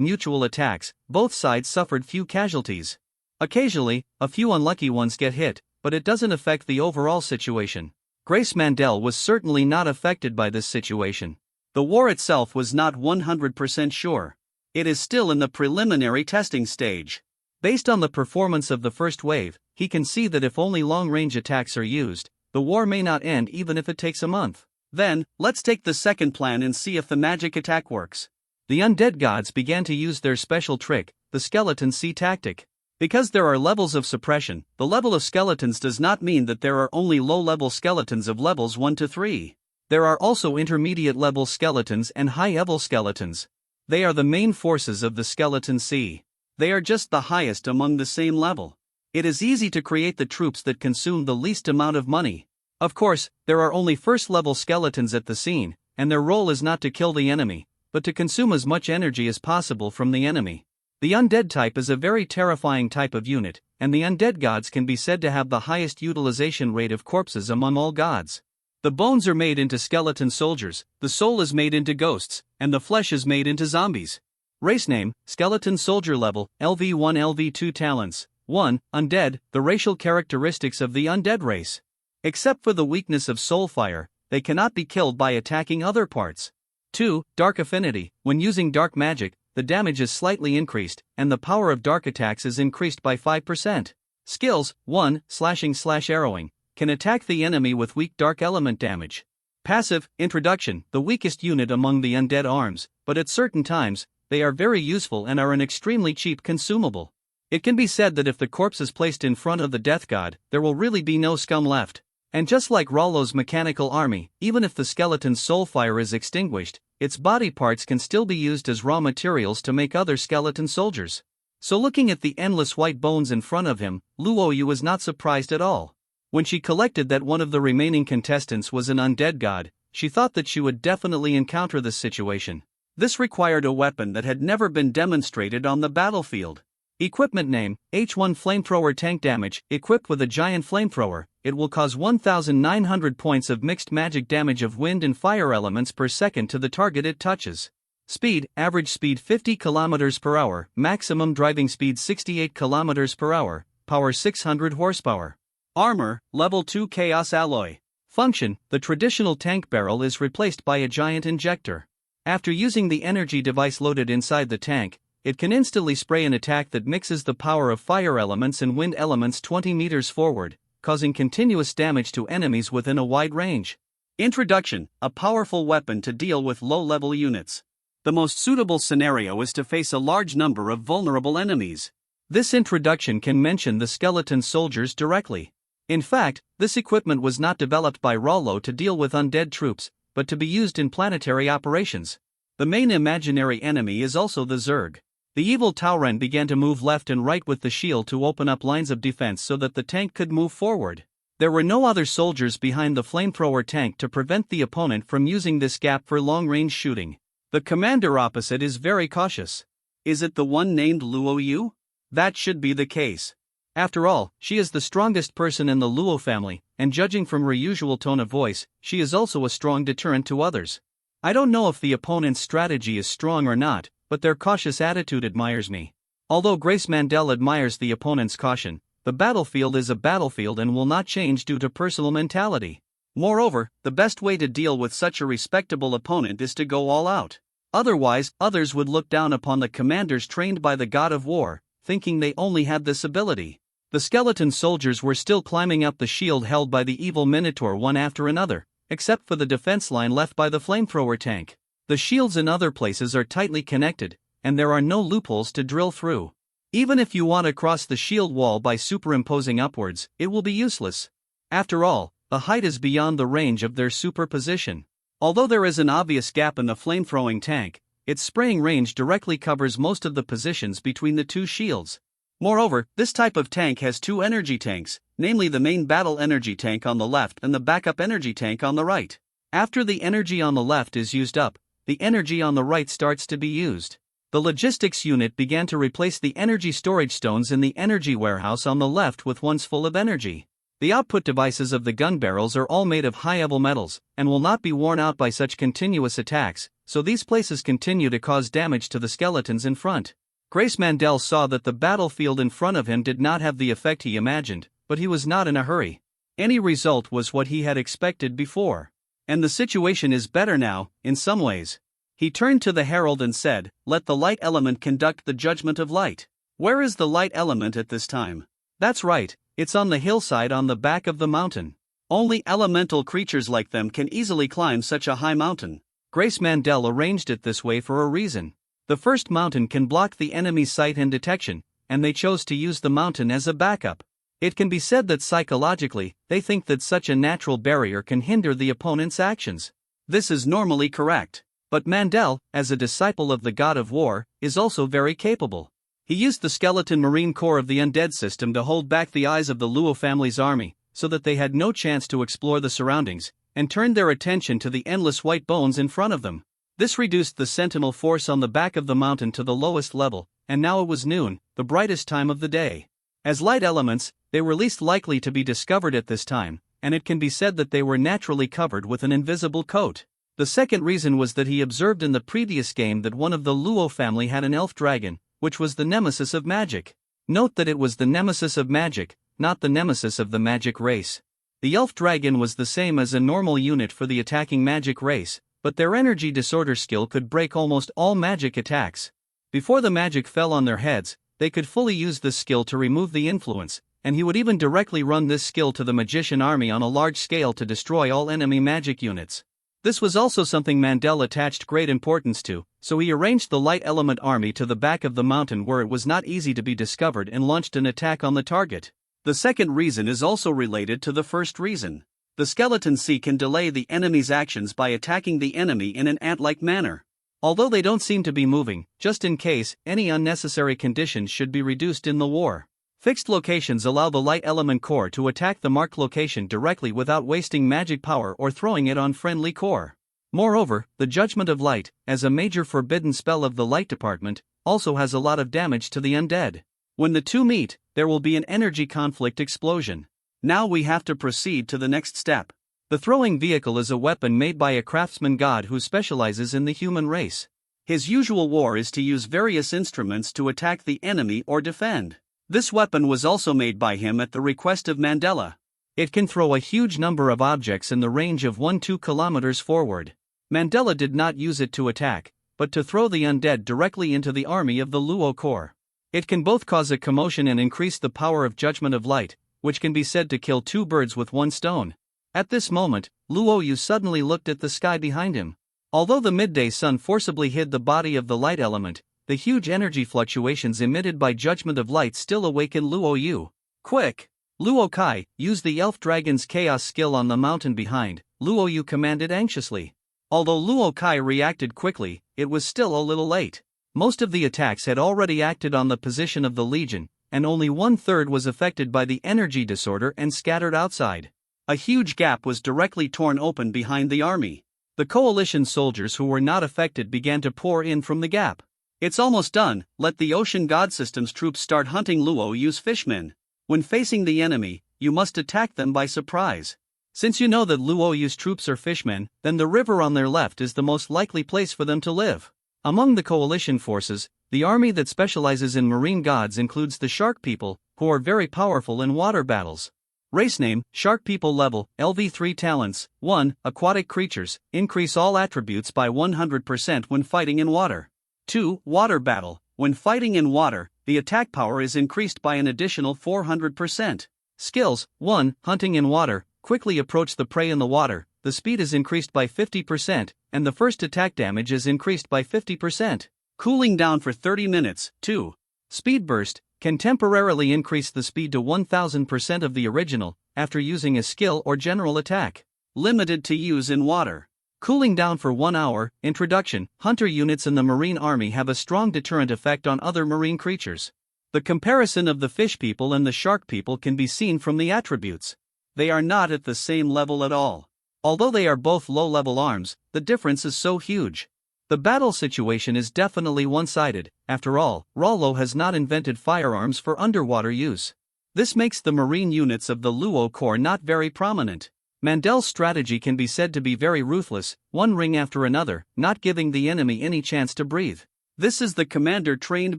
mutual attacks, both sides suffered few casualties. Occasionally, a few unlucky ones get hit, but it doesn't affect the overall situation. Grace Mandel was certainly not affected by this situation. The war itself was not 100% sure. It is still in the preliminary testing stage. Based on the performance of the first wave, he can see that if only long-range attacks are used, the war may not end even if it takes a month. Then, let's take the second plan and see if the magic attack works. The undead gods began to use their special trick, the skeleton sea tactic. Because there are levels of suppression, the level of skeletons does not mean that there are only low-level skeletons of levels 1 to 3. There are also intermediate-level skeletons and high-level skeletons. They are the main forces of the skeleton sea. They are just the highest among the same level. It is easy to create the troops that consume the least amount of money. Of course, there are only first-level skeletons at the scene, and their role is not to kill the enemy, but to consume as much energy as possible from the enemy. The undead type is a very terrifying type of unit, and the undead gods can be said to have the highest utilization rate of corpses among all gods. The bones are made into skeleton soldiers, the soul is made into ghosts, and the flesh is made into zombies. Race name, Skeleton Soldier Level, LV1 LV2 Talents. 1. Undead, the racial characteristics of the undead race. Except for the weakness of soulfire, they cannot be killed by attacking other parts. 2. Dark Affinity, when using dark magic, the damage is slightly increased, and the power of dark attacks is increased by 5%. Skills, 1. Slashing/arrowing, can attack the enemy with weak dark element damage. Passive, Introduction, the weakest unit among the undead arms, but at certain times, they are very useful and are an extremely cheap consumable. It can be said that if the corpse is placed in front of the death god, there will really be no scum left. And just like Rollo's mechanical army, even if the skeleton's soulfire is extinguished, its body parts can still be used as raw materials to make other skeleton soldiers. So looking at the endless white bones in front of him, Luo Yu was not surprised at all. When she collected that one of the remaining contestants was an undead god, she thought that she would definitely encounter this situation. This required a weapon that had never been demonstrated on the battlefield. Equipment name, H1 Flamethrower Tank Damage. Equipped with a giant flamethrower, it will cause 1,900 points of mixed magic damage of wind and fire elements per second to the target it touches. Speed, average speed 50 km per hour, maximum driving speed 68 km per hour, power 600 horsepower. Armor, level 2 Chaos Alloy. Function, the traditional tank barrel is replaced by a giant injector. After using the energy device loaded inside the tank, it can instantly spray an attack that mixes the power of fire elements and wind elements 20 meters forward, causing continuous damage to enemies within a wide range. Introduction, a powerful weapon to deal with low-level units. The most suitable scenario is to face a large number of vulnerable enemies. This introduction can mention the skeleton soldiers directly. In fact, this equipment was not developed by Rollo to deal with undead troops, but to be used in planetary operations. The main imaginary enemy is also the Zerg. The evil Tauren began to move left and right with the shield to open up lines of defense so that the tank could move forward. There were no other soldiers behind the flamethrower tank to prevent the opponent from using this gap for long-range shooting. The commander opposite is very cautious. Is it the one named Luo Yu? That should be the case. After all, she is the strongest person in the Luo family, and judging from her usual tone of voice, she is also a strong deterrent to others. I don't know if the opponent's strategy is strong or not, but their cautious attitude admires me. Although Grace Mandel admires the opponent's caution, the battlefield is a battlefield and will not change due to personal mentality. Moreover, the best way to deal with such a respectable opponent is to go all out. Otherwise, others would look down upon the commanders trained by the god of war, thinking they only had this ability. The skeleton soldiers were still climbing up the shield held by the evil Minotaur one after another, except for the defense line left by the flamethrower tank. The shields in other places are tightly connected, and there are no loopholes to drill through. Even if you want to cross the shield wall by superimposing upwards, it will be useless. After all, the height is beyond the range of their superposition. Although there is an obvious gap in the flamethrowing tank, its spraying range directly covers most of the positions between the two shields. Moreover, this type of tank has two energy tanks, namely the main battle energy tank on the left and the backup energy tank on the right. After the energy on the left is used up, the energy on the right starts to be used. The logistics unit began to replace the energy storage stones in the energy warehouse on the left with ones full of energy. The output devices of the gun barrels are all made of high-level metals, and will not be worn out by such continuous attacks, so these places continue to cause damage to the skeletons in front. Grace Mandel saw that the battlefield in front of him did not have the effect he imagined, but he was not in a hurry. Any result was what he had expected before. And the situation is better now, in some ways. He turned to the herald and said, "Let the light element conduct the judgment of light." Where is the light element at this time? That's right, it's on the hillside on the back of the mountain. Only elemental creatures like them can easily climb such a high mountain. Grace Mandel arranged it this way for a reason. The first mountain can block the enemy's sight and detection, and they chose to use the mountain as a backup. It can be said that psychologically, they think that such a natural barrier can hinder the opponent's actions. This is normally correct. But Mandel, as a disciple of the god of war, is also very capable. He used the skeleton marine core of the undead system to hold back the eyes of the Luo family's army, so that they had no chance to explore the surroundings, and turned their attention to the endless white bones in front of them. This reduced the sentinel force on the back of the mountain to the lowest level, and now it was noon, the brightest time of the day. As light elements, they were least likely to be discovered at this time, and it can be said that they were naturally covered with an invisible coat. The second reason was that he observed in the previous game that one of the Luo family had an elf dragon, which was the nemesis of magic. Note that it was the nemesis of magic, not the nemesis of the magic race. The elf dragon was the same as a normal unit for the attacking magic race, but their energy disorder skill could break almost all magic attacks. Before the magic fell on their heads, they could fully use this skill to remove the influence, and he would even directly run this skill to the magician army on a large scale to destroy all enemy magic units. This was also something Mandel attached great importance to, so he arranged the light element army to the back of the mountain where it was not easy to be discovered and launched an attack on the target. The second reason is also related to the first reason. The Skeleton Sea can delay the enemy's actions by attacking the enemy in an ant-like manner. Although they don't seem to be moving, just in case, any unnecessary conditions should be reduced in the war. Fixed locations allow the light element core to attack the marked location directly without wasting magic power or throwing it on friendly core. Moreover, the Judgment of Light, as a major forbidden spell of the light department, also has a lot of damage to the undead. When the two meet, there will be an energy conflict explosion. Now we have to proceed to the next step. The throwing vehicle is a weapon made by a craftsman god who specializes in the human race. His usual war is to use various instruments to attack the enemy or defend. This weapon was also made by him at the request of Mandela. It can throw a huge number of objects in the range of 1-2 kilometers forward. Mandela did not use it to attack, but to throw the undead directly into the army of the Luo Corps. It can both cause a commotion and increase the power of Judgment of Light, which can be said to kill two birds with one stone. At this moment, Luo Yu suddenly looked at the sky behind him. Although the midday sun forcibly hid the body of the light element, the huge energy fluctuations emitted by Judgment of Light still awakened Luo Yu. Quick! Luo Kai, use the elf dragon's chaos skill on the mountain behind, Luo Yu commanded anxiously. Although Luo Kai reacted quickly, it was still a little late. Most of the attacks had already acted on the position of the Legion, and only 1/3 was affected by the energy disorder and scattered outside. A huge gap was directly torn open behind the army. The coalition soldiers who were not affected began to pour in from the gap. It's almost done, let the Ocean God System's troops start hunting Luo Yu's fishmen. When facing the enemy, you must attack them by surprise. Since you know that Luo Yu's troops are fishmen, then the river on their left is the most likely place for them to live. Among the coalition forces, the army that specializes in marine gods includes the Shark People, who are very powerful in water battles. Race name, Shark People level, LV3 talents, 1. Aquatic creatures, increase all attributes by 100% when fighting in water. 2. Water battle, when fighting in water, the attack power is increased by an additional 400%. Skills, 1. Hunting in water, quickly approach the prey in the water, the speed is increased by 50%, and the first attack damage is increased by 50%. Cooling down for 30 minutes, 2. Speed burst, can temporarily increase the speed to 1000% of the original, after using a skill or general attack. Limited to use in water. Cooling down for 1 hour. Introduction, hunter units in the Marine Army have a strong deterrent effect on other marine creatures. The comparison of the fish people and the shark people can be seen from the attributes. They are not at the same level at all. Although they are both low-level arms, the difference is so huge. The battle situation is definitely one-sided. After all, Rollo has not invented firearms for underwater use. This makes the marine units of the Luo Corps not very prominent. Mandel's strategy can be said to be very ruthless, one ring after another, not giving the enemy any chance to breathe. This is the commander trained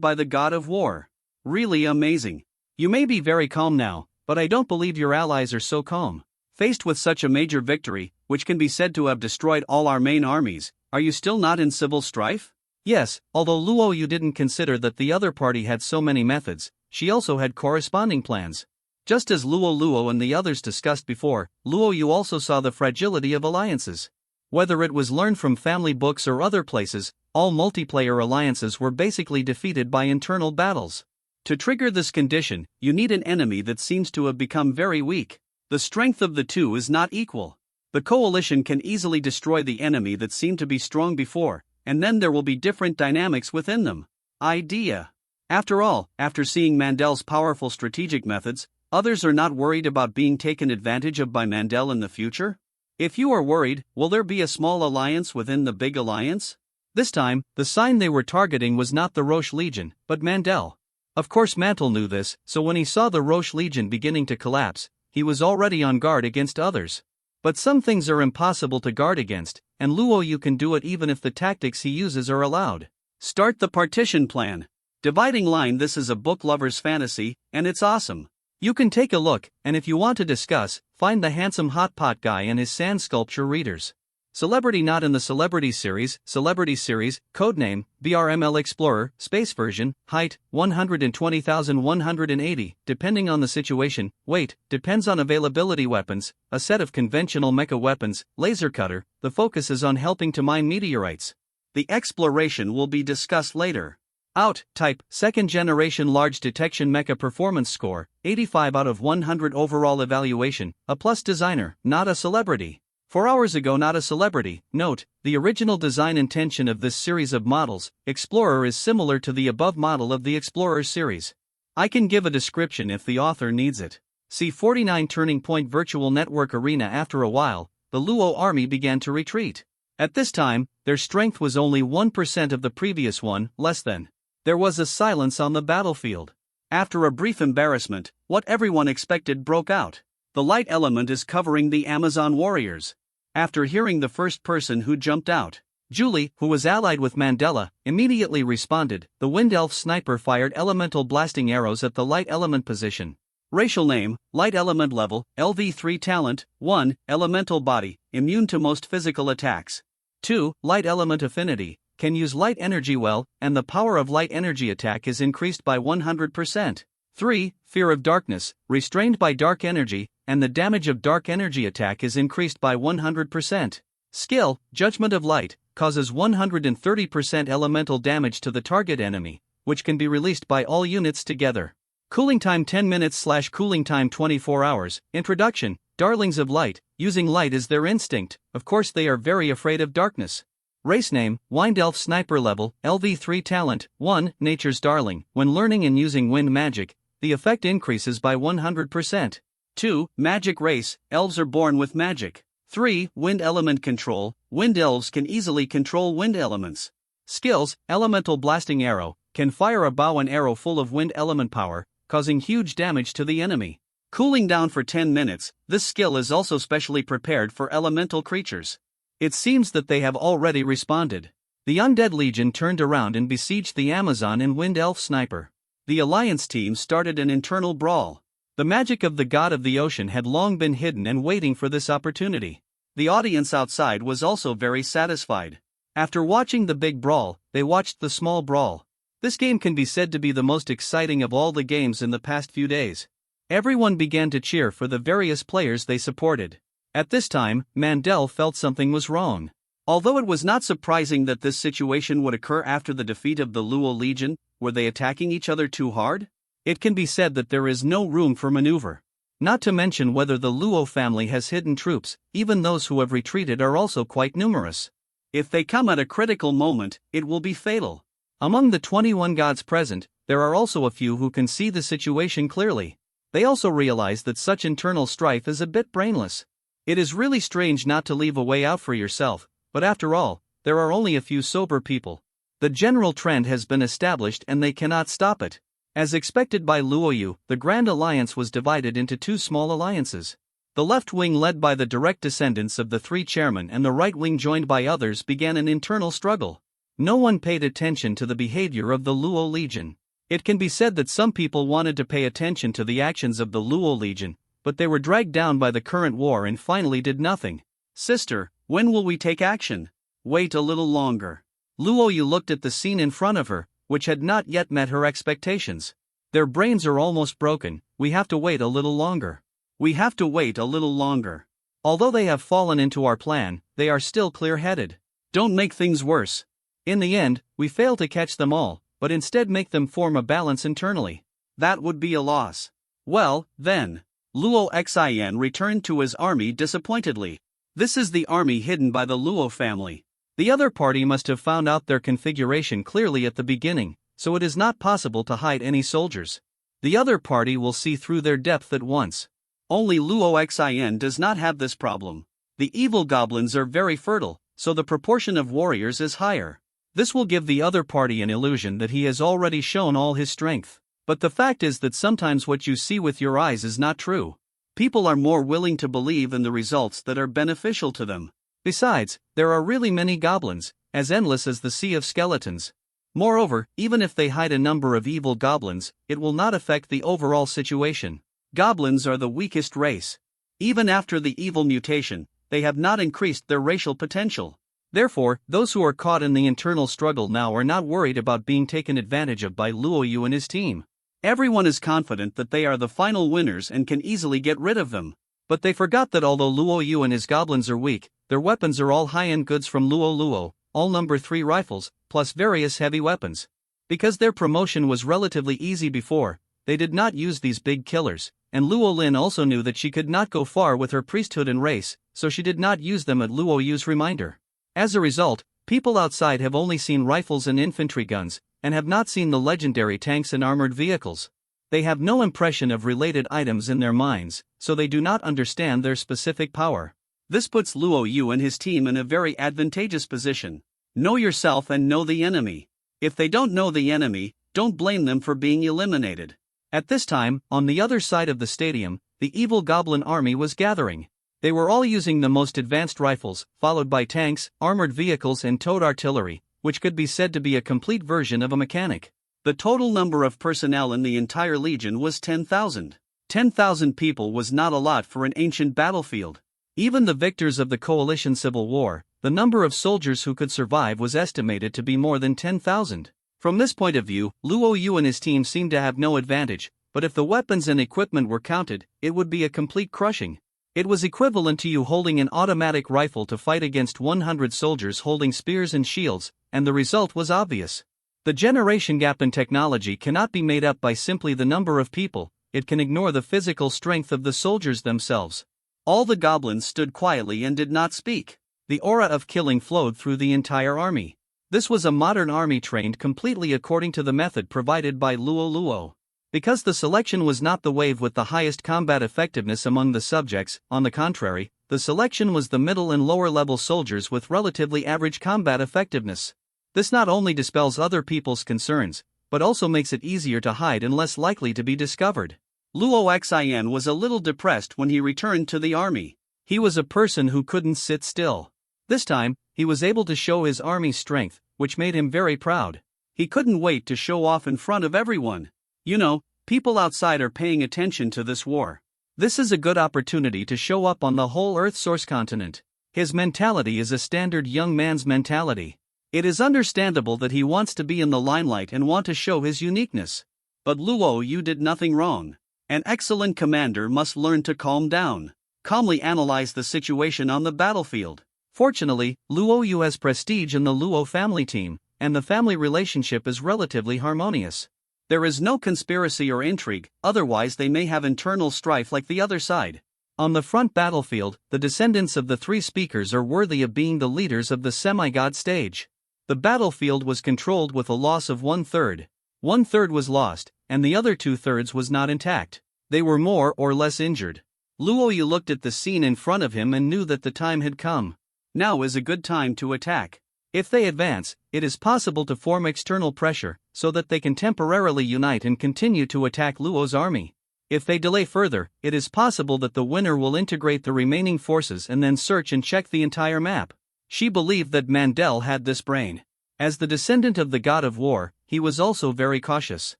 by the god of war. Really amazing. You may be very calm now, but I don't believe your allies are so calm. Faced with such a major victory, which can be said to have destroyed all our main armies, are you still not in civil strife? Yes, although Luo Yu didn't consider that the other party had so many methods, she also had corresponding plans. Just as Luo and the others discussed before, Luo Yu also saw the fragility of alliances. Whether it was learned from family books or other places, all multiplayer alliances were basically defeated by internal battles. To trigger this condition, you need an enemy that seems to have become very weak. The strength of the two is not equal. The coalition can easily destroy the enemy that seemed to be strong before, and then there will be different dynamics within them. Idea. After all, after seeing Mandel's powerful strategic methods, others are not worried about being taken advantage of by Mandel in the future? If you are worried, will there be a small alliance within the big alliance? This time, the sign they were targeting was not the Roche Legion, but Mandel. Of course Mantel knew this, so when he saw the Roche Legion beginning to collapse, he was already on guard against others. But some things are impossible to guard against, and Luo Yu can do it even if the tactics he uses are allowed. Start the partition plan. Dividing line. This is a book lover's fantasy, and it's awesome. You can take a look, and if you want to discuss, find the handsome hot pot guy and his sand sculpture readers. Celebrity not in the Celebrity series, codename, BRML Explorer, space version, height, 120,180, depending on the situation, weight, depends on availability weapons, a set of conventional mecha weapons, laser cutter, the focus is on helping to mine meteorites. The exploration will be discussed later. Out, type, second generation large detection mecha performance score, 85 out of 100 overall evaluation, a plus designer, not a celebrity. 4 hours ago not a celebrity. Note, the original design intention of this series of models, Explorer is similar to the above model of the Explorer series. I can give a description if the author needs it. See 49 Turning Point Virtual Network Arena. After a while, the Luo army began to retreat. At this time, their strength was only 1% of the previous one, less than. There was a silence on the battlefield. After a brief embarrassment, what everyone expected broke out. The light element is covering the Amazon warriors. After hearing the first person who jumped out, Julie, who was allied with Mandela, immediately responded. The Wind Elf sniper fired elemental blasting arrows at the light element position. Racial name, light element level, LV3 talent, 1, elemental body, immune to most physical attacks. 2, light element affinity, can use light energy well, and the power of light energy attack is increased by 100%. 3, fear of darkness, restrained by dark energy, and the damage of dark energy attack is increased by 100%. Skill, judgment of light, causes 130% elemental damage to the target enemy, which can be released by all units together. Cooling time 10 minutes / cooling time 24 hours. Introduction, Darlings of Light, using light is their instinct, of course they are very afraid of darkness. Race name, Wind Elf sniper level, LV3 talent, 1, nature's darling, when learning and using wind magic, the effect increases by 100%. 2, magic race, elves are born with magic. 3, wind element control, wind elves can easily control wind elements. Skills, elemental blasting arrow, can fire a bow and arrow full of wind element power, causing huge damage to the enemy. Cooling down for 10 minutes, this skill is also specially prepared for elemental creatures. It seems that they have already responded. The Undead Legion turned around and besieged the Amazon and Wind Elf sniper. The Alliance team started an internal brawl. The magic of the god of the ocean had long been hidden and waiting for this opportunity. The audience outside was also very satisfied. After watching the big brawl, they watched the small brawl. This game can be said to be the most exciting of all the games in the past few days. Everyone began to cheer for the various players they supported. At this time, Mandel felt something was wrong. Although it was not surprising that this situation would occur after the defeat of the Luo Legion, were they attacking each other too hard? It can be said that there is no room for maneuver. Not to mention whether the Luo family has hidden troops, even those who have retreated are also quite numerous. If they come at a critical moment, it will be fatal. Among the 21 gods present, there are also a few who can see the situation clearly. They also realize that such internal strife is a bit brainless. It is really strange not to leave a way out for yourself, but after all, there are only a few sober people. The general trend has been established and they cannot stop it. As expected by Luo Yu, the Grand Alliance was divided into two small alliances. The left wing, led by the direct descendants of the three chairmen, and the right wing, joined by others, began an internal struggle. No one paid attention to the behavior of the Luo Legion. It can be said that some people wanted to pay attention to the actions of the Luo Legion, but they were dragged down by the current war and finally did nothing. Sister, when will we take action? Wait a little longer. Luo Yu looked at the scene in front of her, which had not yet met her expectations. Their brains are almost broken, we have to wait a little longer. We have to wait a little longer. Although they have fallen into our plan, they are still clear-headed. Don't make things worse. In the end, we fail to catch them all, but instead make them form a balance internally. That would be a loss. Well, then. Luo Xin returned to his army disappointedly. This is the army hidden by the Luo family. The other party must have found out their configuration clearly at the beginning, so it is not possible to hide any soldiers. The other party will see through their depth at once. Only Luo Xin does not have this problem. The evil goblins are very fertile, so the proportion of warriors is higher. This will give the other party an illusion that he has already shown all his strength. But the fact is that sometimes what you see with your eyes is not true. People are more willing to believe in the results that are beneficial to them. Besides, there are really many goblins, as endless as the sea of skeletons. Moreover, even if they hide a number of evil goblins, it will not affect the overall situation. Goblins are the weakest race. Even after the evil mutation, they have not increased their racial potential. Therefore, those who are caught in the internal struggle now are not worried about being taken advantage of by Luo Yu and his team. Everyone is confident that they are the final winners and can easily get rid of them. But they forgot that although Luo Yu and his goblins are weak, their weapons are all high-end goods from Luo Luo, all number 3 rifles, plus various heavy weapons. Because their promotion was relatively easy before, they did not use these big killers, and Luo Lin also knew that she could not go far with her priesthood and race, so she did not use them at Luo Yu's reminder. As a result, people outside have only seen rifles and infantry guns, and have not seen the legendary tanks and armored vehicles. They have no impression of related items in their minds, so they do not understand their specific power. This puts Luo Yu and his team in a very advantageous position. Know yourself and know the enemy. If they don't know the enemy, don't blame them for being eliminated. At this time, on the other side of the stadium, the evil goblin army was gathering. They were all using the most advanced rifles, followed by tanks, armored vehicles and towed artillery, which could be said to be a complete version of a mechanic. The total number of personnel in the entire legion was 10,000. 10,000 people was not a lot for an ancient battlefield. Even the victors of the coalition civil war, the number of soldiers who could survive was estimated to be more than 10,000. From this point of view, Luo Yu and his team seemed to have no advantage, but if the weapons and equipment were counted, it would be a complete crushing. It was equivalent to you holding an automatic rifle to fight against 100 soldiers holding spears and shields, and the result was obvious. The generation gap in technology cannot be made up by simply the number of people, it can ignore the physical strength of the soldiers themselves. All the goblins stood quietly and did not speak. The aura of killing flowed through the entire army. This was a modern army trained completely according to the method provided by Luo Luo. Because the selection was not the wave with the highest combat effectiveness among the subjects, on the contrary, the selection was the middle and lower level soldiers with relatively average combat effectiveness. This not only dispels other people's concerns, but also makes it easier to hide and less likely to be discovered. Luo Xian was a little depressed when he returned to the army. He was a person who couldn't sit still. This time, he was able to show his army's strength, which made him very proud. He couldn't wait to show off in front of everyone. You know, people outside are paying attention to this war. This is a good opportunity to show up on the whole Earth Source continent. His mentality is a standard young man's mentality. It is understandable that he wants to be in the limelight and want to show his uniqueness. But Luo Yu did nothing wrong. An excellent commander must learn to calm down, calmly analyze the situation on the battlefield. Fortunately, Luo Yu has prestige in the Luo family team, and the family relationship is relatively harmonious. There is no conspiracy or intrigue, otherwise they may have internal strife like the other side. On the front battlefield, the descendants of the 3 speakers are worthy of being the leaders of the semi-god stage. The battlefield was controlled with a loss of 1/3. 1/3 was lost, and the other 2/3 was not intact. They were more or less injured. Luo Yu looked at the scene in front of him and knew that the time had come. Now is a good time to attack. If they advance, it is possible to form external pressure, so that they can temporarily unite and continue to attack Luo's army. If they delay further, it is possible that the winner will integrate the remaining forces and then search and check the entire map. She believed that Mandel had this brain. As the descendant of the god of war, he was also very cautious.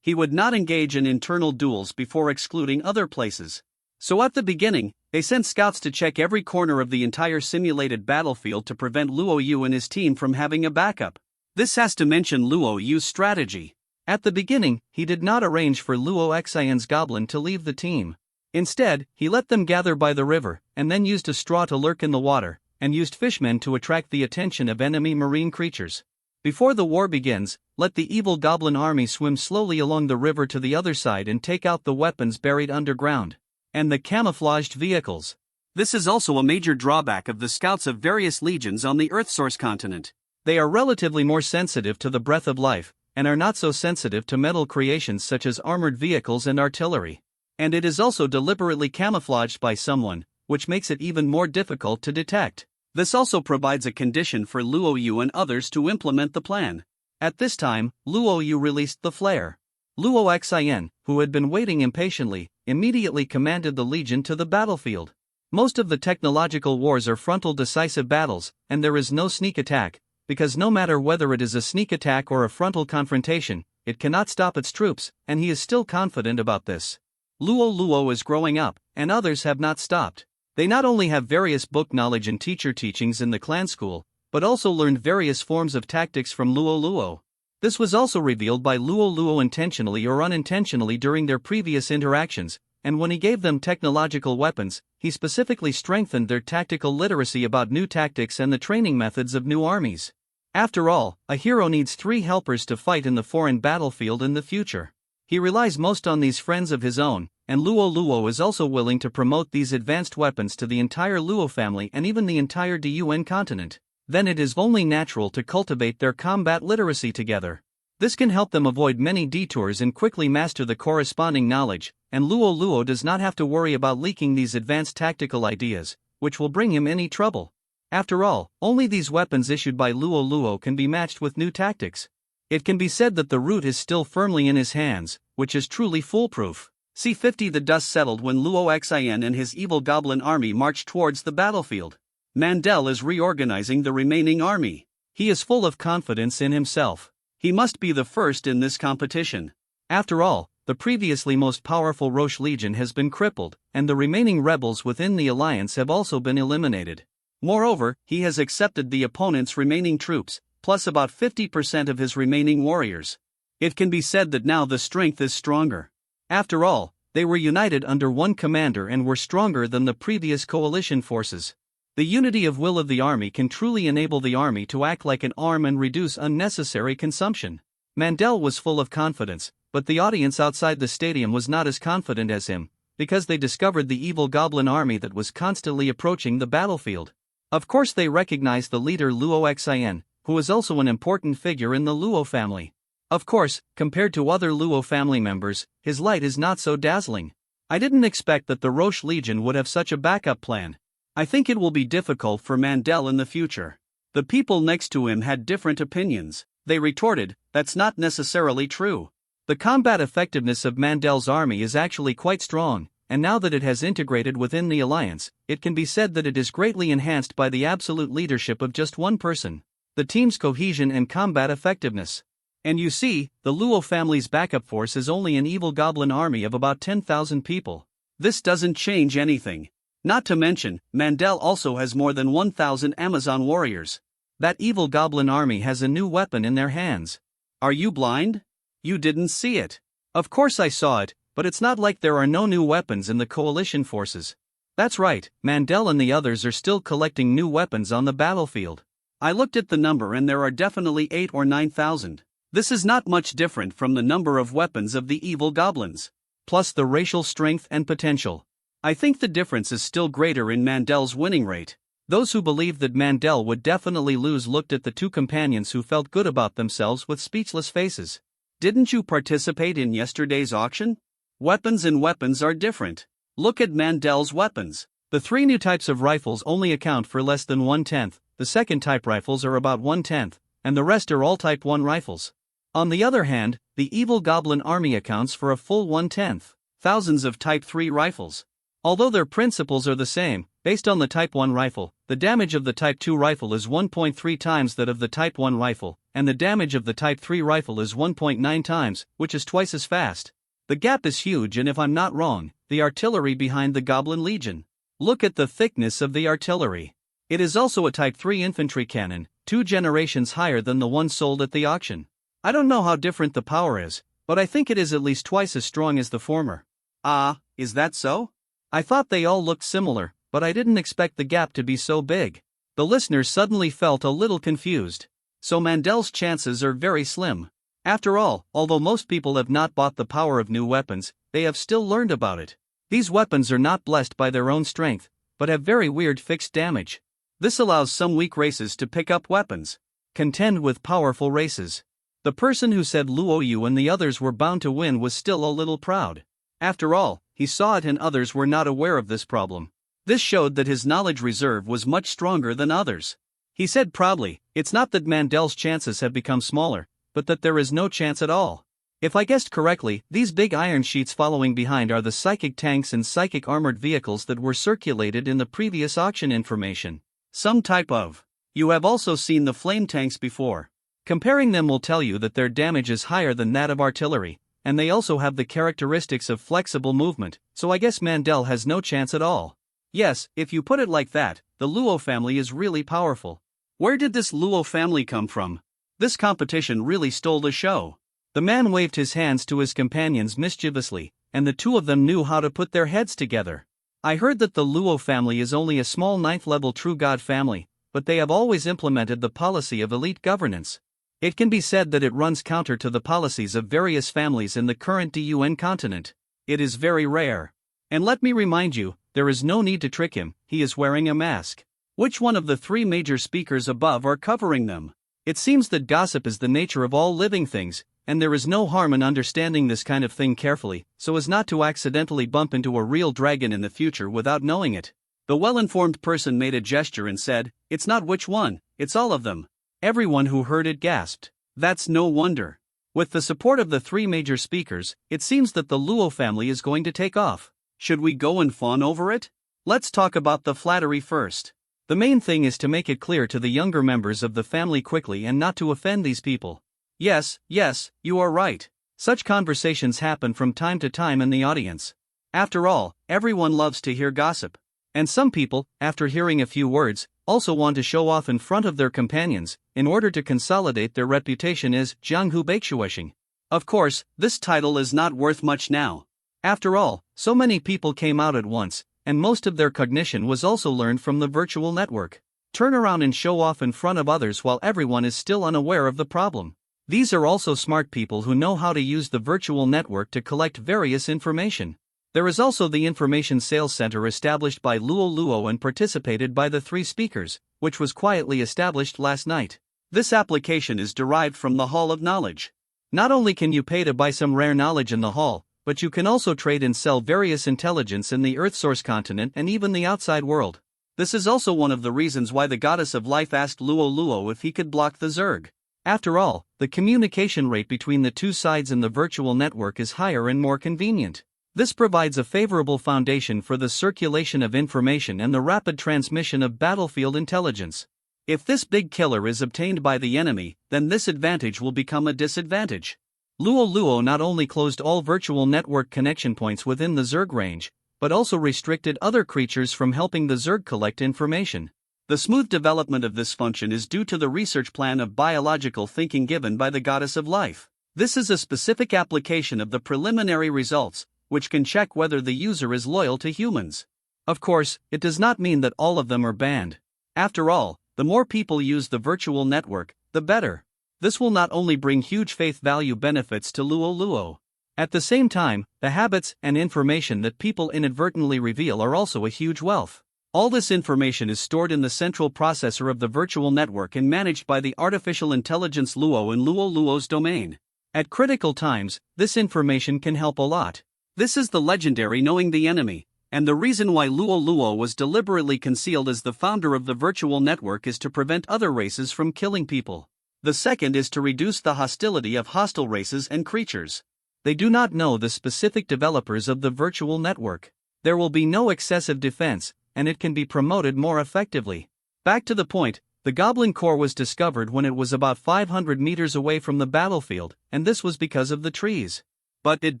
He would not engage in internal duels before excluding other places. So at the beginning, they sent scouts to check every corner of the entire simulated battlefield to prevent Luo Yu and his team from having a backup. This has to mention Luo Yu's strategy. At the beginning, he did not arrange for Luo Xian's goblin to leave the team. Instead, he let them gather by the river, and then used a straw to lurk in the water, and used fishmen to attract the attention of enemy marine creatures. Before the war begins, let the evil goblin army swim slowly along the river to the other side and take out the weapons buried underground. And the camouflaged vehicles. This is also a major drawback of the scouts of various legions on the Earth Source continent. They are relatively more sensitive to the breath of life, and are not so sensitive to metal creations such as armored vehicles and artillery. And it is also deliberately camouflaged by someone, which makes it even more difficult to detect. This also provides a condition for Luo Yu and others to implement the plan. At this time, Luo Yu released the flare. Luo Xin, who had been waiting impatiently, immediately commanded the legion to the battlefield. Most of the technological wars are frontal decisive battles, and there is no sneak attack, because no matter whether it is a sneak attack or a frontal confrontation, it cannot stop its troops, and he is still confident about this. Luo is growing up, and others have not stopped. They not only have various book knowledge and teacher teachings in the clan school, but also learned various forms of tactics from Luo. This was also revealed by Luo intentionally or unintentionally during their previous interactions, and when he gave them technological weapons, he specifically strengthened their tactical literacy about new tactics and the training methods of new armies. After all, a hero needs 3 helpers to fight in the foreign battlefield in the future. He relies most on these friends of his own, and Luo is also willing to promote these advanced weapons to the entire Luo family and even the entire Dun continent. Then it is only natural to cultivate their combat literacy together. This can help them avoid many detours and quickly master the corresponding knowledge, and Luo does not have to worry about leaking these advanced tactical ideas, which will bring him any trouble. After all, only these weapons issued by Luo can be matched with new tactics. It can be said that the root is still firmly in his hands, which is truly foolproof. C50 The dust settled when Luo Xin and his evil goblin army marched towards the battlefield. Mandel is reorganizing the remaining army. He is full of confidence in himself. He must be the first in this competition. After all, the previously most powerful Roche Legion has been crippled, and the remaining rebels within the alliance have also been eliminated. Moreover, he has accepted the opponent's remaining troops, plus about 50% of his remaining warriors. It can be said that now the strength is stronger. After all, they were united under one commander and were stronger than the previous coalition forces. The unity of will of the army can truly enable the army to act like an arm and reduce unnecessary consumption. Mandel was full of confidence, but the audience outside the stadium was not as confident as him, because they discovered the evil goblin army that was constantly approaching the battlefield. Of course they recognized the leader Luo Xin, who is also an important figure in the Luo family. Of course, compared to other Luo family members, his light is not so dazzling. I didn't expect that the Roche Legion would have such a backup plan. I think it will be difficult for Mandel in the future. The people next to him had different opinions. They retorted, "That's not necessarily true. The combat effectiveness of Mandel's army is actually quite strong, and now that it has integrated within the alliance, it can be said that it is greatly enhanced by the absolute leadership of just one person. The team's cohesion and combat effectiveness. And you see, the Luo family's backup force is only an evil goblin army of about 10,000 people. This doesn't change anything. Not to mention, Mandel also has more than 1,000 Amazon warriors. That evil goblin army has a new weapon in their hands. Are you blind? You didn't see it. Of course I saw it, but it's not like there are no new weapons in the coalition forces. That's right, Mandel and the others are still collecting new weapons on the battlefield. I looked at the number and there are definitely 8 or 9,000. This is not much different from the number of weapons of the evil goblins. Plus the racial strength and potential. I think the difference is still greater in Mandel's winning rate. Those who believed that Mandel would definitely lose looked at the 2 companions who felt good about themselves with speechless faces. Didn't you participate in yesterday's auction? Weapons and weapons are different. Look at Mandel's weapons. The 3 new types of rifles only account for less than 1/10, the second type rifles are about 1/10, and the rest are all type 1 rifles. On the other hand, the evil goblin army accounts for a full 1/10, thousands of type 3 rifles. Although their principles are the same, based on the Type 1 rifle, the damage of the Type 2 rifle is 1.3 times that of the Type 1 rifle, and the damage of the Type 3 rifle is 1.9 times, which is twice as fast. The gap is huge, and if I'm not wrong, the artillery behind the Goblin Legion. Look at the thickness of the artillery. It is also a Type 3 infantry cannon, 2 generations higher than the one sold at the auction. I don't know how different the power is, but I think it is at least twice as strong as the former. Ah, is that so? I thought they all looked similar, but I didn't expect the gap to be so big. The listeners suddenly felt a little confused. So Mandel's chances are very slim. After all, although most people have not bought the power of new weapons, they have still learned about it. These weapons are not blessed by their own strength, but have very weird fixed damage. This allows some weak races to pick up weapons. Contend with powerful races. The person who said Luo Yu and the others were bound to win was still a little proud. After all, he saw it and others were not aware of this problem. This showed that his knowledge reserve was much stronger than others. He said proudly, "It's not that Mandel's chances have become smaller, but that there is no chance at all. If I guessed correctly, these big iron sheets following behind are the psychic tanks and psychic armored vehicles that were circulated in the previous auction information. Some type of. You have also seen the flame tanks before. Comparing them will tell you that their damage is higher than that of artillery, and they also have the characteristics of flexible movement, so I guess Mandel has no chance at all. Yes, if you put it like that, the Luo family is really powerful. Where did this Luo family come from? This competition really stole the show. The man waved his hands to his companions mischievously, and the two of them knew how to put their heads together. I heard that the Luo family is only a small 9th-level true god family, but they have always implemented the policy of elite governance. It can be said that it runs counter to the policies of various families in the current DUN continent. It is very rare. And let me remind you, there is no need to trick him, he is wearing a mask. Which one of the three major speakers above are covering them? It seems that gossip is the nature of all living things, and there is no harm in understanding this kind of thing carefully, so as not to accidentally bump into a real dragon in the future without knowing it. The well-informed person made a gesture and said, "It's not which one, it's all of them." Everyone who heard it gasped. That's no wonder. With the support of the three major speakers, it seems that the Luo family is going to take off. Should we go and fawn over it? Let's talk about the flattery first. The main thing is to make it clear to the younger members of the family quickly and not to offend these people. Yes, you are right. Such conversations happen from time to time in the audience. After all, everyone loves to hear gossip. And some people, after hearing a few words, also want to show off in front of their companions, in order to consolidate their reputation as Jianghu Beixueshing. Of course, this title is not worth much now. After all, so many people came out at once, and most of their cognition was also learned from the virtual network. Turn around and show off in front of others while everyone is still unaware of the problem. These are also smart people who know how to use the virtual network to collect various information. There is also the Information Sales Center established by Luo and participated by the three speakers, which was quietly established last night. This application is derived from the Hall of Knowledge. Not only can you pay to buy some rare knowledge in the hall, but you can also trade and sell various intelligence in the Earth Source continent and even the outside world. This is also one of the reasons why the Goddess of Life asked Luo if he could block the Zerg. After all, the communication rate between the two sides in the virtual network is higher and more convenient. This provides a favorable foundation for the circulation of information and the rapid transmission of battlefield intelligence. If this big killer is obtained by the enemy, then this advantage will become a disadvantage. Luo not only closed all virtual network connection points within the Zerg range, but also restricted other creatures from helping the Zerg collect information. The smooth development of this function is due to the research plan of biological thinking given by the Goddess of Life. This is a specific application of the preliminary results, which can check whether the user is loyal to humans. Of course, it does not mean that all of them are banned. After all, the more people use the virtual network, the better. This will not only bring huge faith value benefits to Luo. At the same time, the habits and information that people inadvertently reveal are also a huge wealth. All this information is stored in the central processor of the virtual network and managed by the artificial intelligence Luo in Luo's domain. At critical times, this information can help a lot. This is the legendary knowing the enemy, and the reason why Luo was deliberately concealed as the founder of the virtual network is to prevent other races from killing people. The second is to reduce the hostility of hostile races and creatures. They do not know the specific developers of the virtual network. There will be no excessive defense, and it can be promoted more effectively. Back to the point, the Goblin Core was discovered when it was about 500 meters away from the battlefield, and this was because of the trees. But it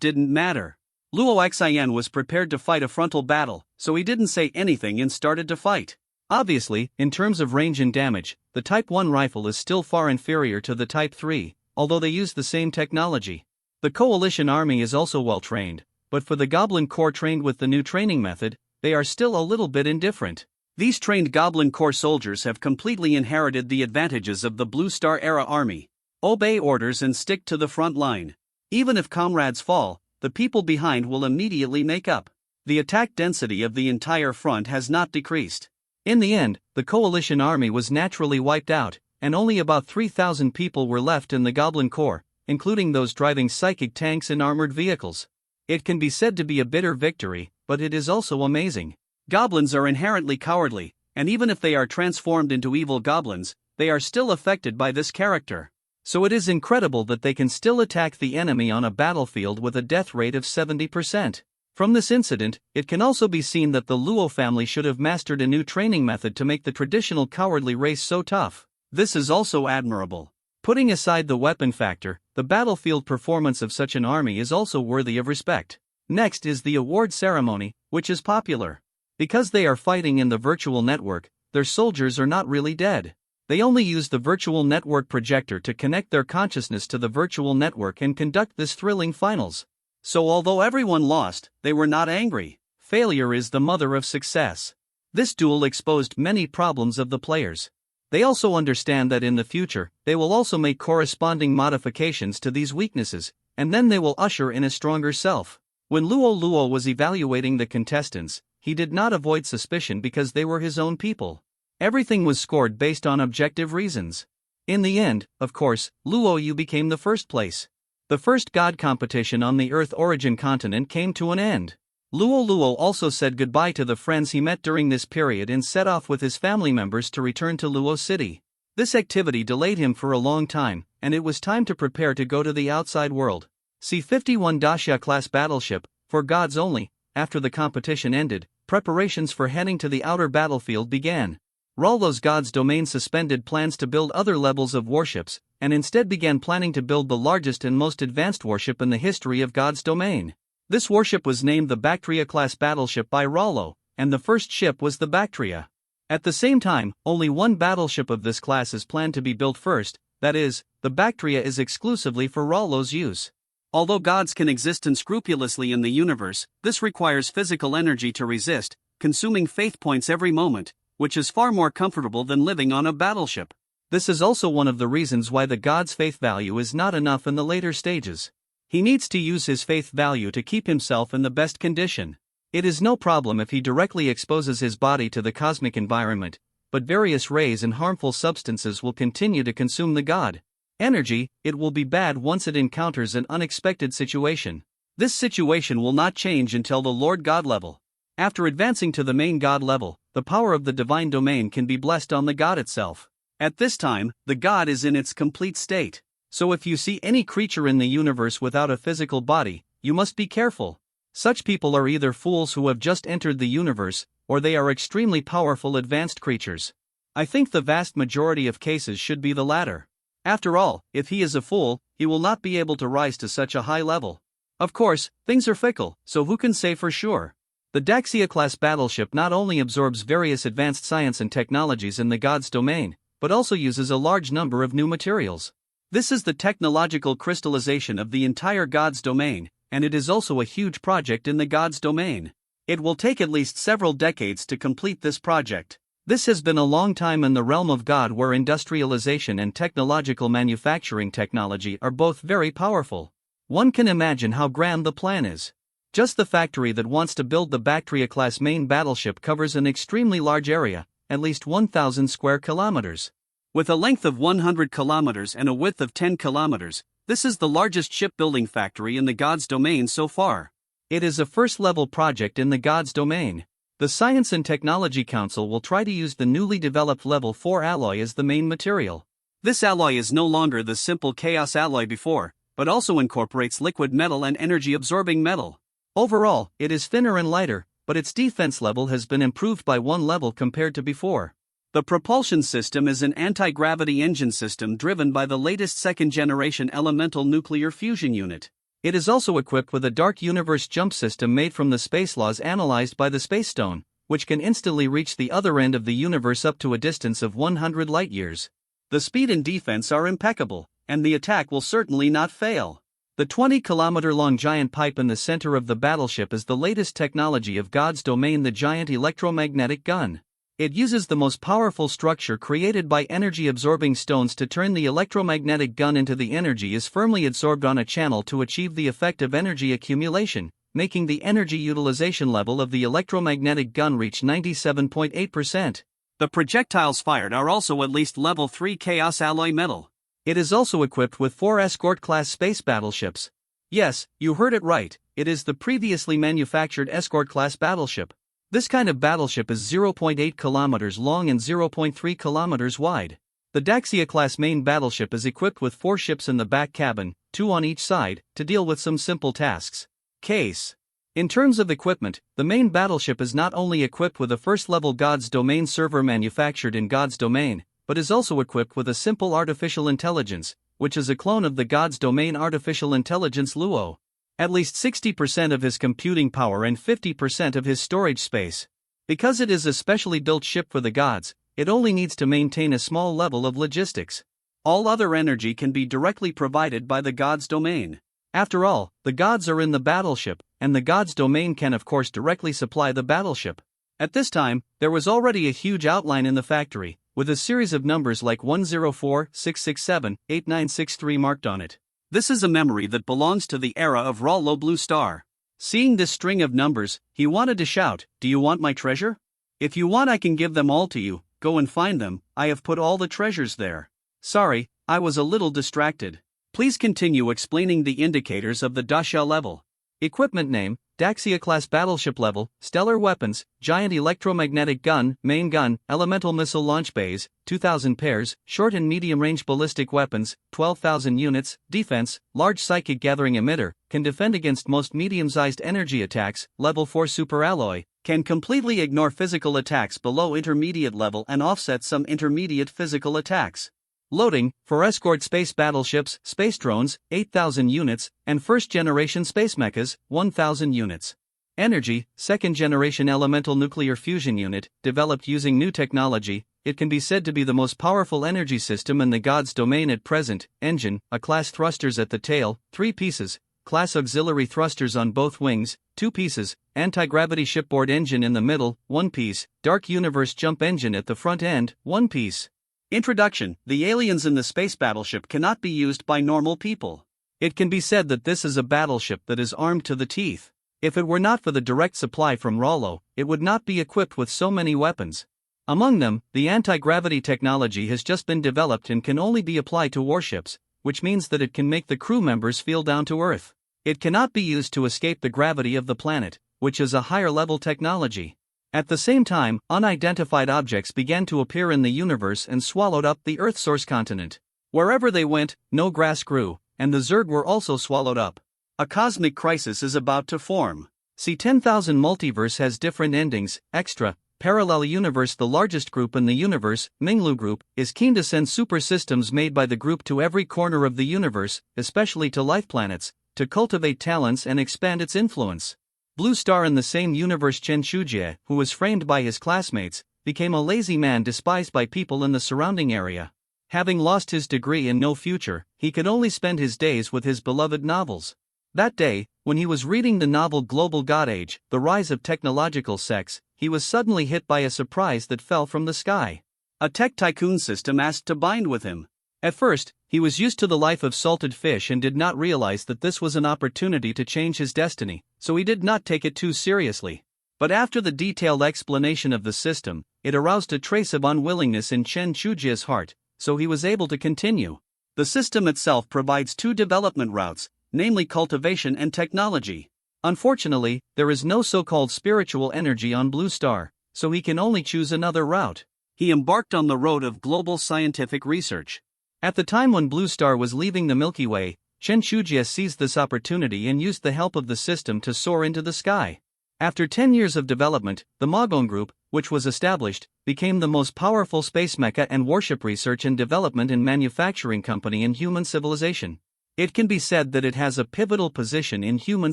didn't matter. Luo Xian was prepared to fight a frontal battle, so he didn't say anything and started to fight. Obviously, in terms of range and damage, the Type 1 rifle is still far inferior to the Type 3, although they use the same technology. The Coalition Army is also well trained, but for the Goblin Core trained with the new training method, they are still a little bit indifferent. These trained Goblin Core soldiers have completely inherited the advantages of the Blue Star era army. Obey orders and stick to the front line. Even if comrades fall, the people behind will immediately make up. The attack density of the entire front has not decreased. In the end, the Coalition Army was naturally wiped out, and only about 3,000 people were left in the Goblin Core, including those driving psychic tanks and armored vehicles. It can be said to be a bitter victory, but it is also amazing. Goblins are inherently cowardly, and even if they are transformed into evil goblins, they are still affected by this character. So it is incredible that they can still attack the enemy on a battlefield with a death rate of 70%. From this incident, it can also be seen that the Luo family should have mastered a new training method to make the traditional cowardly race so tough. This is also admirable. Putting aside the weapon factor, the battlefield performance of such an army is also worthy of respect. Next is the award ceremony, which is popular. Because they are fighting in the virtual network, their soldiers are not really dead. They only use the virtual network projector to connect their consciousness to the virtual network and conduct this thrilling finals. So although everyone lost, they were not angry. Failure is the mother of success. This duel exposed many problems of the players. They also understand that in the future, they will also make corresponding modifications to these weaknesses, and then they will usher in a stronger self. When Luo Luo was evaluating the contestants, he did not avoid suspicion because they were his own people. Everything was scored based on objective reasons. In the end, of course, Luo Yu became the first place. The first god competition on the Earth origin continent came to an end. Luo Luo also said goodbye to the friends he met during this period and set off with his family members to return to Luo City. This activity delayed him for a long time, and it was time to prepare to go to the outside world. C-51 Daxia class battleship, for gods only. After the competition ended, preparations for heading to the outer battlefield began. Rallo's God's Domain suspended plans to build other levels of warships, and instead began planning to build the largest and most advanced warship in the history of God's Domain. This warship was named the Bactria-class battleship by Rallo, and the first ship was the Bactria. At the same time, only one battleship of this class is planned to be built first, that is, the Bactria is exclusively for Rallo's use. Although gods can exist unscrupulously in the universe, this requires physical energy to resist, consuming faith points every moment, which is far more comfortable than living on a battleship. This is also one of the reasons why the god's faith value is not enough in the later stages. He needs to use his faith value to keep himself in the best condition. It is no problem if he directly exposes his body to the cosmic environment, but various rays and harmful substances will continue to consume the god. Energy, it will be bad once it encounters an unexpected situation. This situation will not change until the Lord God level. After advancing to the main God level, the power of the divine domain can be blessed on the God itself. At this time, the God is in its complete state. So if you see any creature in the universe without a physical body, you must be careful. Such people are either fools who have just entered the universe, or they are extremely powerful advanced creatures. I think the vast majority of cases should be the latter. After all, if he is a fool, he will not be able to rise to such a high level. Of course, things are fickle, so who can say for sure? The Daxia-class battleship not only absorbs various advanced science and technologies in the God's domain, but also uses a large number of new materials. This is the technological crystallization of the entire God's domain, and it is also a huge project in the God's domain. It will take at least several decades to complete this project. This has been a long time in the realm of God, where industrialization and technological manufacturing technology are both very powerful. One can imagine how grand the plan is. Just the factory that wants to build the Bactria-class main battleship covers an extremely large area, at least 1,000 square kilometers. With a length of 100 kilometers and a width of 10 kilometers, this is the largest shipbuilding factory in the God's domain so far. It is a first-level project in the God's domain. The Science and Technology Council will try to use the newly developed Level 4 alloy as the main material. This alloy is no longer the simple chaos alloy before, but also incorporates liquid metal and energy-absorbing metal. Overall, it is thinner and lighter, but its defense level has been improved by one level compared to before. The propulsion system is an anti-gravity engine system driven by the latest second-generation elemental nuclear fusion unit. It is also equipped with a dark universe jump system made from the space laws analyzed by the Space Stone, which can instantly reach the other end of the universe up to a distance of 100 light-years. The speed and defense are impeccable, and the attack will certainly not fail. The 20-kilometer-long giant pipe in the center of the battleship is the latest technology of God's domain, the giant electromagnetic gun. It uses the most powerful structure created by energy-absorbing stones to turn the electromagnetic gun into the energy is firmly absorbed on a channel to achieve the effect of energy accumulation, making the energy utilization level of the electromagnetic gun reach 97.8%. The projectiles fired are also at least level 3 chaos alloy metal. It is also equipped with 4 Escort-class space battleships. Yes, you heard it right, it is the previously manufactured Escort-class battleship. This kind of battleship is 0.8 kilometers long and 0.3 kilometers wide. The Daxia-class main battleship is equipped with 4 ships in the back cabin, 2 on each side, to deal with some simple tasks. Case. In terms of equipment, the main battleship is not only equipped with a first-level God's Domain server manufactured in God's Domain, but is also equipped with a simple artificial intelligence, which is a clone of the God's Domain artificial intelligence Luo. At least 60% of his computing power and 50% of his storage space. Because it is a specially built ship for the gods, it only needs to maintain a small level of logistics. All other energy can be directly provided by the God's Domain. After all, the gods are in the battleship, and the God's Domain can of course directly supply the battleship. At this time, there was already a huge outline in the factory, with a series of numbers like 104-667-8963 marked on it. This is a memory that belongs to the era of Rollo Blue Star. Seeing this string of numbers, he wanted to shout, "Do you want my treasure? If you want I can give them all to you, go and find them, I have put all the treasures there." Sorry, I was a little distracted. Please continue explaining the indicators of the Dasha level. Equipment name, Daxia-class battleship level, stellar weapons, giant electromagnetic gun, main gun, elemental missile launch bays, 2,000 pairs, short and medium-range ballistic weapons, 12,000 units, defense, large psychic gathering emitter, can defend against most medium-sized energy attacks, level 4 superalloy, can completely ignore physical attacks below intermediate level and offset some intermediate physical attacks. Loading, for escort space battleships, space drones, 8,000 units, and first-generation space mechas, 1,000 units. Energy, second-generation elemental nuclear fusion unit, developed using new technology, it can be said to be the most powerful energy system in the God's Domain at present. Engine, A-class thrusters at the tail, 3 pieces, class auxiliary thrusters on both wings, 2 pieces, anti-gravity shipboard engine in the middle, 1 piece, dark universe jump engine at the front end, 1 piece. Introduction: the aliens in the space battleship cannot be used by normal people. It can be said that this is a battleship that is armed to the teeth. If it were not for the direct supply from Rollo, it would not be equipped with so many weapons. Among them, the anti-gravity technology has just been developed and can only be applied to warships, which means that it can make the crew members feel down to earth. It cannot be used to escape the gravity of the planet, which is a higher level technology. At the same time, unidentified objects began to appear in the universe and swallowed up the Earth's source continent. Wherever they went, no grass grew, and the Zerg were also swallowed up. A cosmic crisis is about to form. See 10,000 Multiverse has different endings. Extra, Parallel Universe. The largest group in the universe, Minglu Group, is keen to send super systems made by the group to every corner of the universe, especially to life planets, to cultivate talents and expand its influence. Blue Star in the same universe, Chen Shujie, who was framed by his classmates, became a lazy man despised by people in the surrounding area. Having lost his degree and no future, he could only spend his days with his beloved novels. That day, when he was reading the novel Global God Age, The Rise of Technological Sex, he was suddenly hit by a surprise that fell from the sky. A tech tycoon system asked to bind with him. At first, he was used to the life of salted fish and did not realize that this was an opportunity to change his destiny, so he did not take it too seriously. But after the detailed explanation of the system, it aroused a trace of unwillingness in Chen Shujie's heart, so he was able to continue. The system itself provides 2 development routes, namely cultivation and technology. Unfortunately, there is no so-called spiritual energy on Blue Star, so he can only choose another route. He embarked on the road of global scientific research. At the time when Blue Star was leaving the Milky Way, Chen Shujie seized this opportunity and used the help of the system to soar into the sky. After 10 years of development, the Magon Group, which was established, became the most powerful space mecha and warship research and development and manufacturing company in human civilization. It can be said that it has a pivotal position in human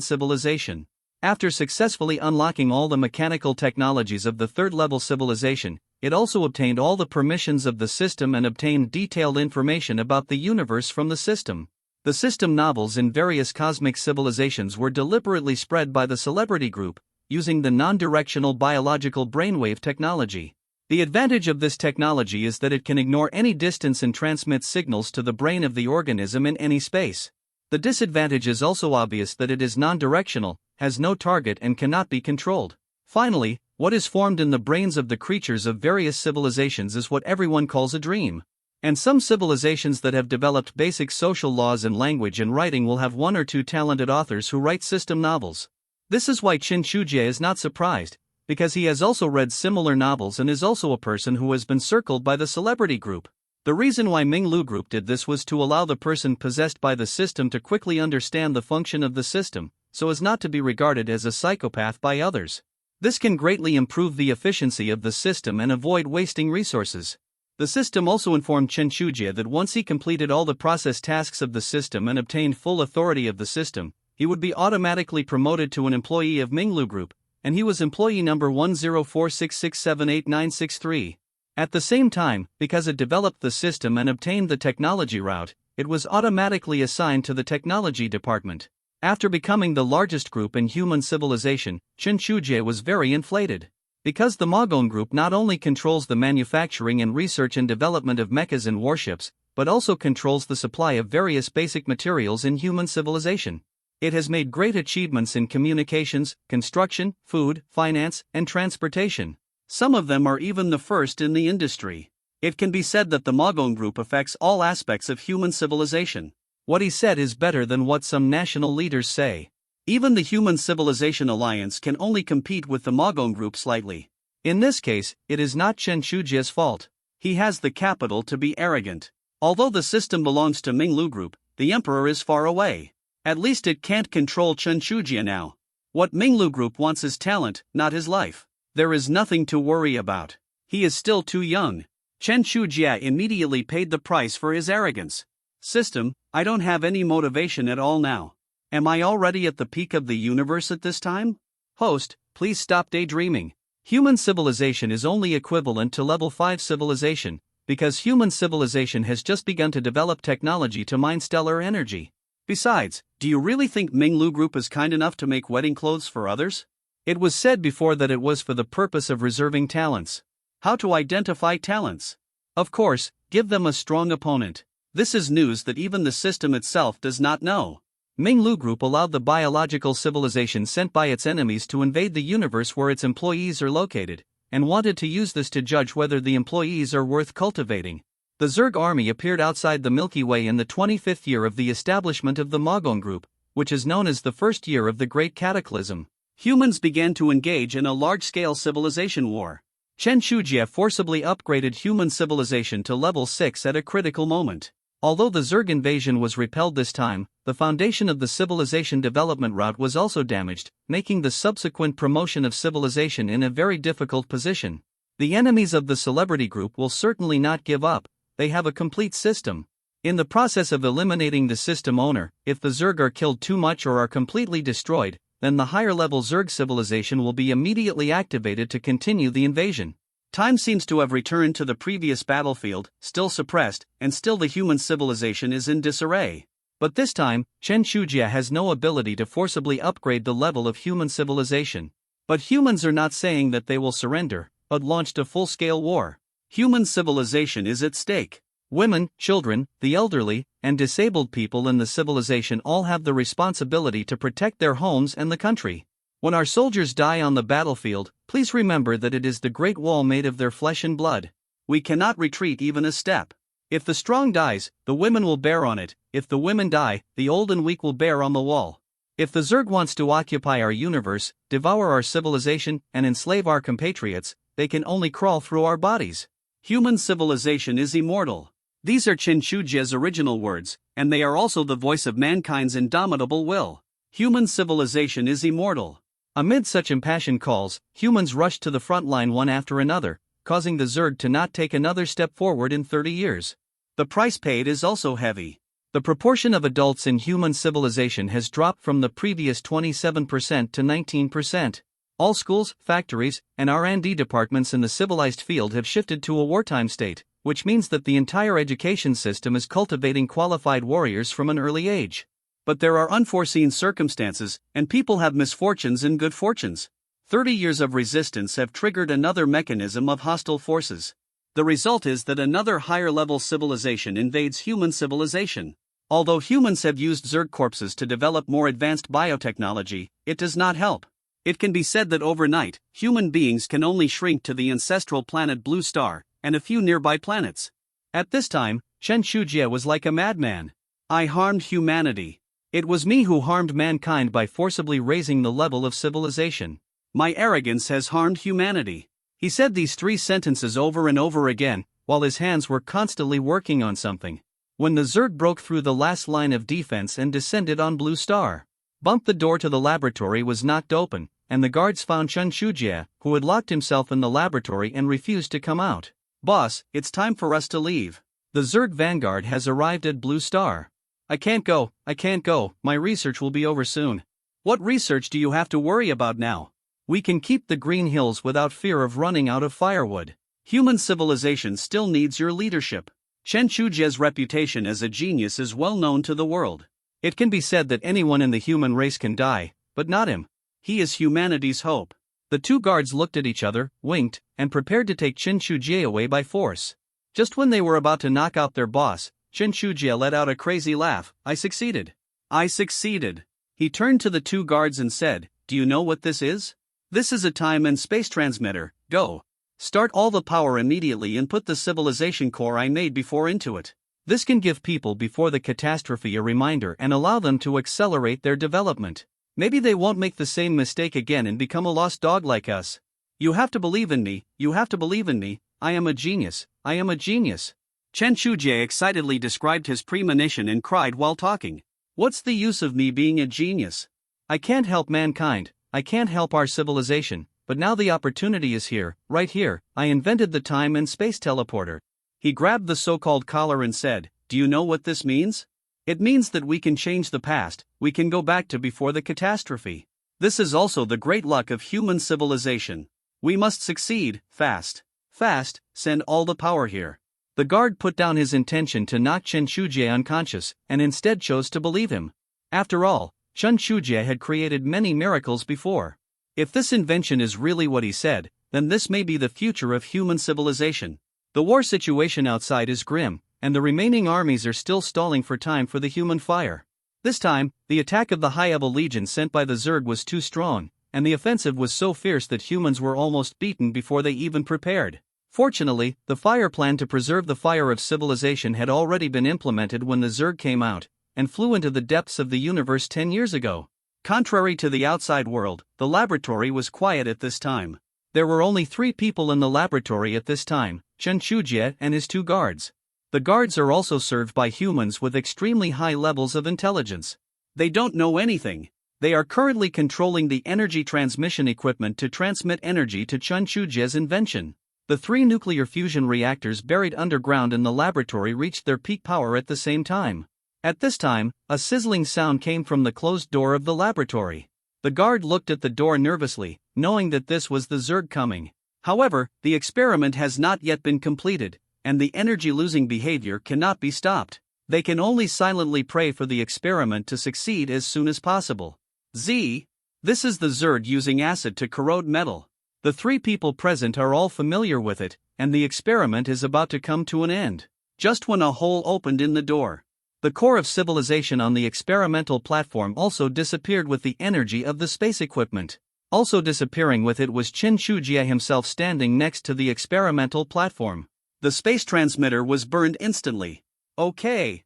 civilization. After successfully unlocking all the mechanical technologies of the third-level civilization, it also obtained all the permissions of the system and obtained detailed information about the universe from the system. The system novels in various cosmic civilizations were deliberately spread by the Celebrity Group, using the non-directional biological brainwave technology. The advantage of this technology is that it can ignore any distance and transmit signals to the brain of the organism in any space. The disadvantage is also obvious that it is non-directional, has no target and cannot be controlled. Finally, what is formed in the brains of the creatures of various civilizations is what everyone calls a dream. And some civilizations that have developed basic social laws and language and writing will have 1 or 2 talented authors who write system novels. This is why Chen Shujie is not surprised, because he has also read similar novels and is also a person who has been circled by the Celebrity Group. The reason why Ming Lu Group did this was to allow the person possessed by the system to quickly understand the function of the system, so as not to be regarded as a psychopath by others. This can greatly improve the efficiency of the system and avoid wasting resources. The system also informed Chen Shujie that once he completed all the process tasks of the system and obtained full authority of the system, he would be automatically promoted to an employee of Ming Lu Group, and he was employee number 1046678963. At the same time, because it developed the system and obtained the technology route, it was automatically assigned to the technology department. After becoming the largest group in human civilization, Chen Shujie was very inflated. Because the Magon Group not only controls the manufacturing and research and development of mechas and warships, but also controls the supply of various basic materials in human civilization. It has made great achievements in communications, construction, food, finance, and transportation. Some of them are even the first in the industry. It can be said that the Magon Group affects all aspects of human civilization. What he said is better than what some national leaders say. Even the Human Civilization Alliance can only compete with the Magon Group slightly. In this case, it is not Chen Shujie's fault. He has the capital to be arrogant. Although the system belongs to Ming Lu Group, the emperor is far away. At least it can't control Chen Shujie now. What Ming Lu Group wants is talent, not his life. There is nothing to worry about. He is still too young. Chen Shujie immediately paid the price for his arrogance. System, I don't have any motivation at all now. Am I already at the peak of the universe at this time? Host, please stop daydreaming. Human civilization is only equivalent to level 5 civilization, because human civilization has just begun to develop technology to mine stellar energy. Besides, do you really think Ming Lu Group is kind enough to make wedding clothes for others? It was said before that it was for the purpose of reserving talents. How to identify talents? Of course, give them a strong opponent. This is news that even the system itself does not know. Ming Lu Group allowed the biological civilization sent by its enemies to invade the universe where its employees are located, and wanted to use this to judge whether the employees are worth cultivating. The Zerg army appeared outside the Milky Way in the 25th year of the establishment of the Magon Group, which is known as the first year of the Great Cataclysm. Humans began to engage in a large-scale civilization war. Chen Shujie forcibly upgraded human civilization to level 6 at a critical moment. Although the Zerg invasion was repelled this time, the foundation of the civilization development route was also damaged, making the subsequent promotion of civilization in a very difficult position. The enemies of the celebrity group will certainly not give up. They have a complete system. In the process of eliminating the system owner, if the Zerg are killed too much or are completely destroyed, then the higher-level Zerg civilization will be immediately activated to continue the invasion. Time seems to have returned to the previous battlefield, still suppressed, and still the human civilization is in disarray. But this time, Chen Shujie has no ability to forcibly upgrade the level of human civilization. But humans are not saying that they will surrender, but launched a full-scale war. Human civilization is at stake. Women, children, the elderly, and disabled people in the civilization all have the responsibility to protect their homes and the country. When our soldiers die on the battlefield, please remember that it is the Great Wall made of their flesh and blood. We cannot retreat even a step. If the strong dies, the women will bear on it. If the women die, the old and weak will bear on the wall. If the Zerg wants to occupy our universe, devour our civilization, and enslave our compatriots, they can only crawl through our bodies. Human civilization is immortal. These are Chen Shujie's original words, and they are also the voice of mankind's indomitable will. Human civilization is immortal. Amid such impassioned calls, humans rushed to the front line one after another, causing the Zerg to not take another step forward in 30 years. The price paid is also heavy. The proportion of adults in human civilization has dropped from the previous 27% to 19%. All schools, factories, and R&D departments in the civilized field have shifted to a wartime state, which means that the entire education system is cultivating qualified warriors from an early age. But there are unforeseen circumstances, and people have misfortunes and good fortunes. 30 years of resistance have triggered another mechanism of hostile forces. The result is that another higher-level civilization invades human civilization. Although humans have used Zerg corpses to develop more advanced biotechnology, it does not help. It can be said that overnight, human beings can only shrink to the ancestral planet Blue Star, and a few nearby planets. At this time, Chen Shujie was like a madman. I harmed humanity. It was me who harmed mankind by forcibly raising the level of civilization. My arrogance has harmed humanity. He said these 3 sentences over and over again, while his hands were constantly working on something. When the Zerg broke through the last line of defense and descended on Blue Star, the door to the laboratory was knocked open, and the guards found Chen Shujie, who had locked himself in the laboratory and refused to come out. "Boss, it's time for us to leave. The Zerg Vanguard has arrived at Blue Star." I can't go, my research will be over soon." "What research do you have to worry about now? We can keep the Green Hills without fear of running out of firewood. Human civilization still needs your leadership." Chen Shujie's reputation as a genius is well known to the world. It can be said that anyone in the human race can die, but not him. He is humanity's hope. The two guards looked at each other, winked, and prepared to take Chen Shujie away by force. Just when they were about to knock out their boss, Chen Shujie let out a crazy laugh. "I succeeded. I succeeded." He turned to the two guards and said, "Do you know what this is? This is a time and space transmitter. Go. Start all the power immediately and put the civilization core I made before into it. This can give people before the catastrophe a reminder and allow them to accelerate their development. Maybe they won't make the same mistake again and become a lost dog like us. You have to believe in me, you have to believe in me. I am a genius, I am a genius." Chen Shujie excitedly described his premonition and cried while talking. "What's the use of me being a genius? I can't help mankind, I can't help our civilization. But now the opportunity is here, right here. I invented the time and space teleporter." He grabbed the so-called collar and said, "Do you know what this means? It means that we can change the past, we can go back to before the catastrophe. This is also the great luck of human civilization. We must succeed, fast. Fast, send all the power here." The guard put down his intention to knock Chen Shujie unconscious, and instead chose to believe him. After all, Chen Shujie had created many miracles before. If this invention is really what he said, then this may be the future of human civilization. The war situation outside is grim, and the remaining armies are still stalling for time for the human fire. This time, the attack of the High-Level Legion sent by the Zerg was too strong, and the offensive was so fierce that humans were almost beaten before they even prepared. Fortunately, the fire plan to preserve the fire of civilization had already been implemented when the Zerg came out and flew into the depths of the universe 10 years ago. Contrary to the outside world, the laboratory was quiet at this time. There were only 3 people in the laboratory at this time, Chen Shujie and his 2 guards. The guards are also served by humans with extremely high levels of intelligence. They don't know anything. They are currently controlling the energy transmission equipment to transmit energy to Chen Shujie's invention. The 3 nuclear fusion reactors buried underground in the laboratory reached their peak power at the same time. At this time, a sizzling sound came from the closed door of the laboratory. The guard looked at the door nervously, knowing that this was the Zerg coming. However, the experiment has not yet been completed, and the energy-losing behavior cannot be stopped. They can only silently pray for the experiment to succeed as soon as possible. This is the Zerg using acid to corrode metal. The 3 people present are all familiar with it, and the experiment is about to come to an end. Just when a hole opened in the door, the core of civilization on the experimental platform also disappeared with the energy of the space equipment. Also disappearing with it was Chen Shujie himself standing next to the experimental platform. The space transmitter was burned instantly. Okay.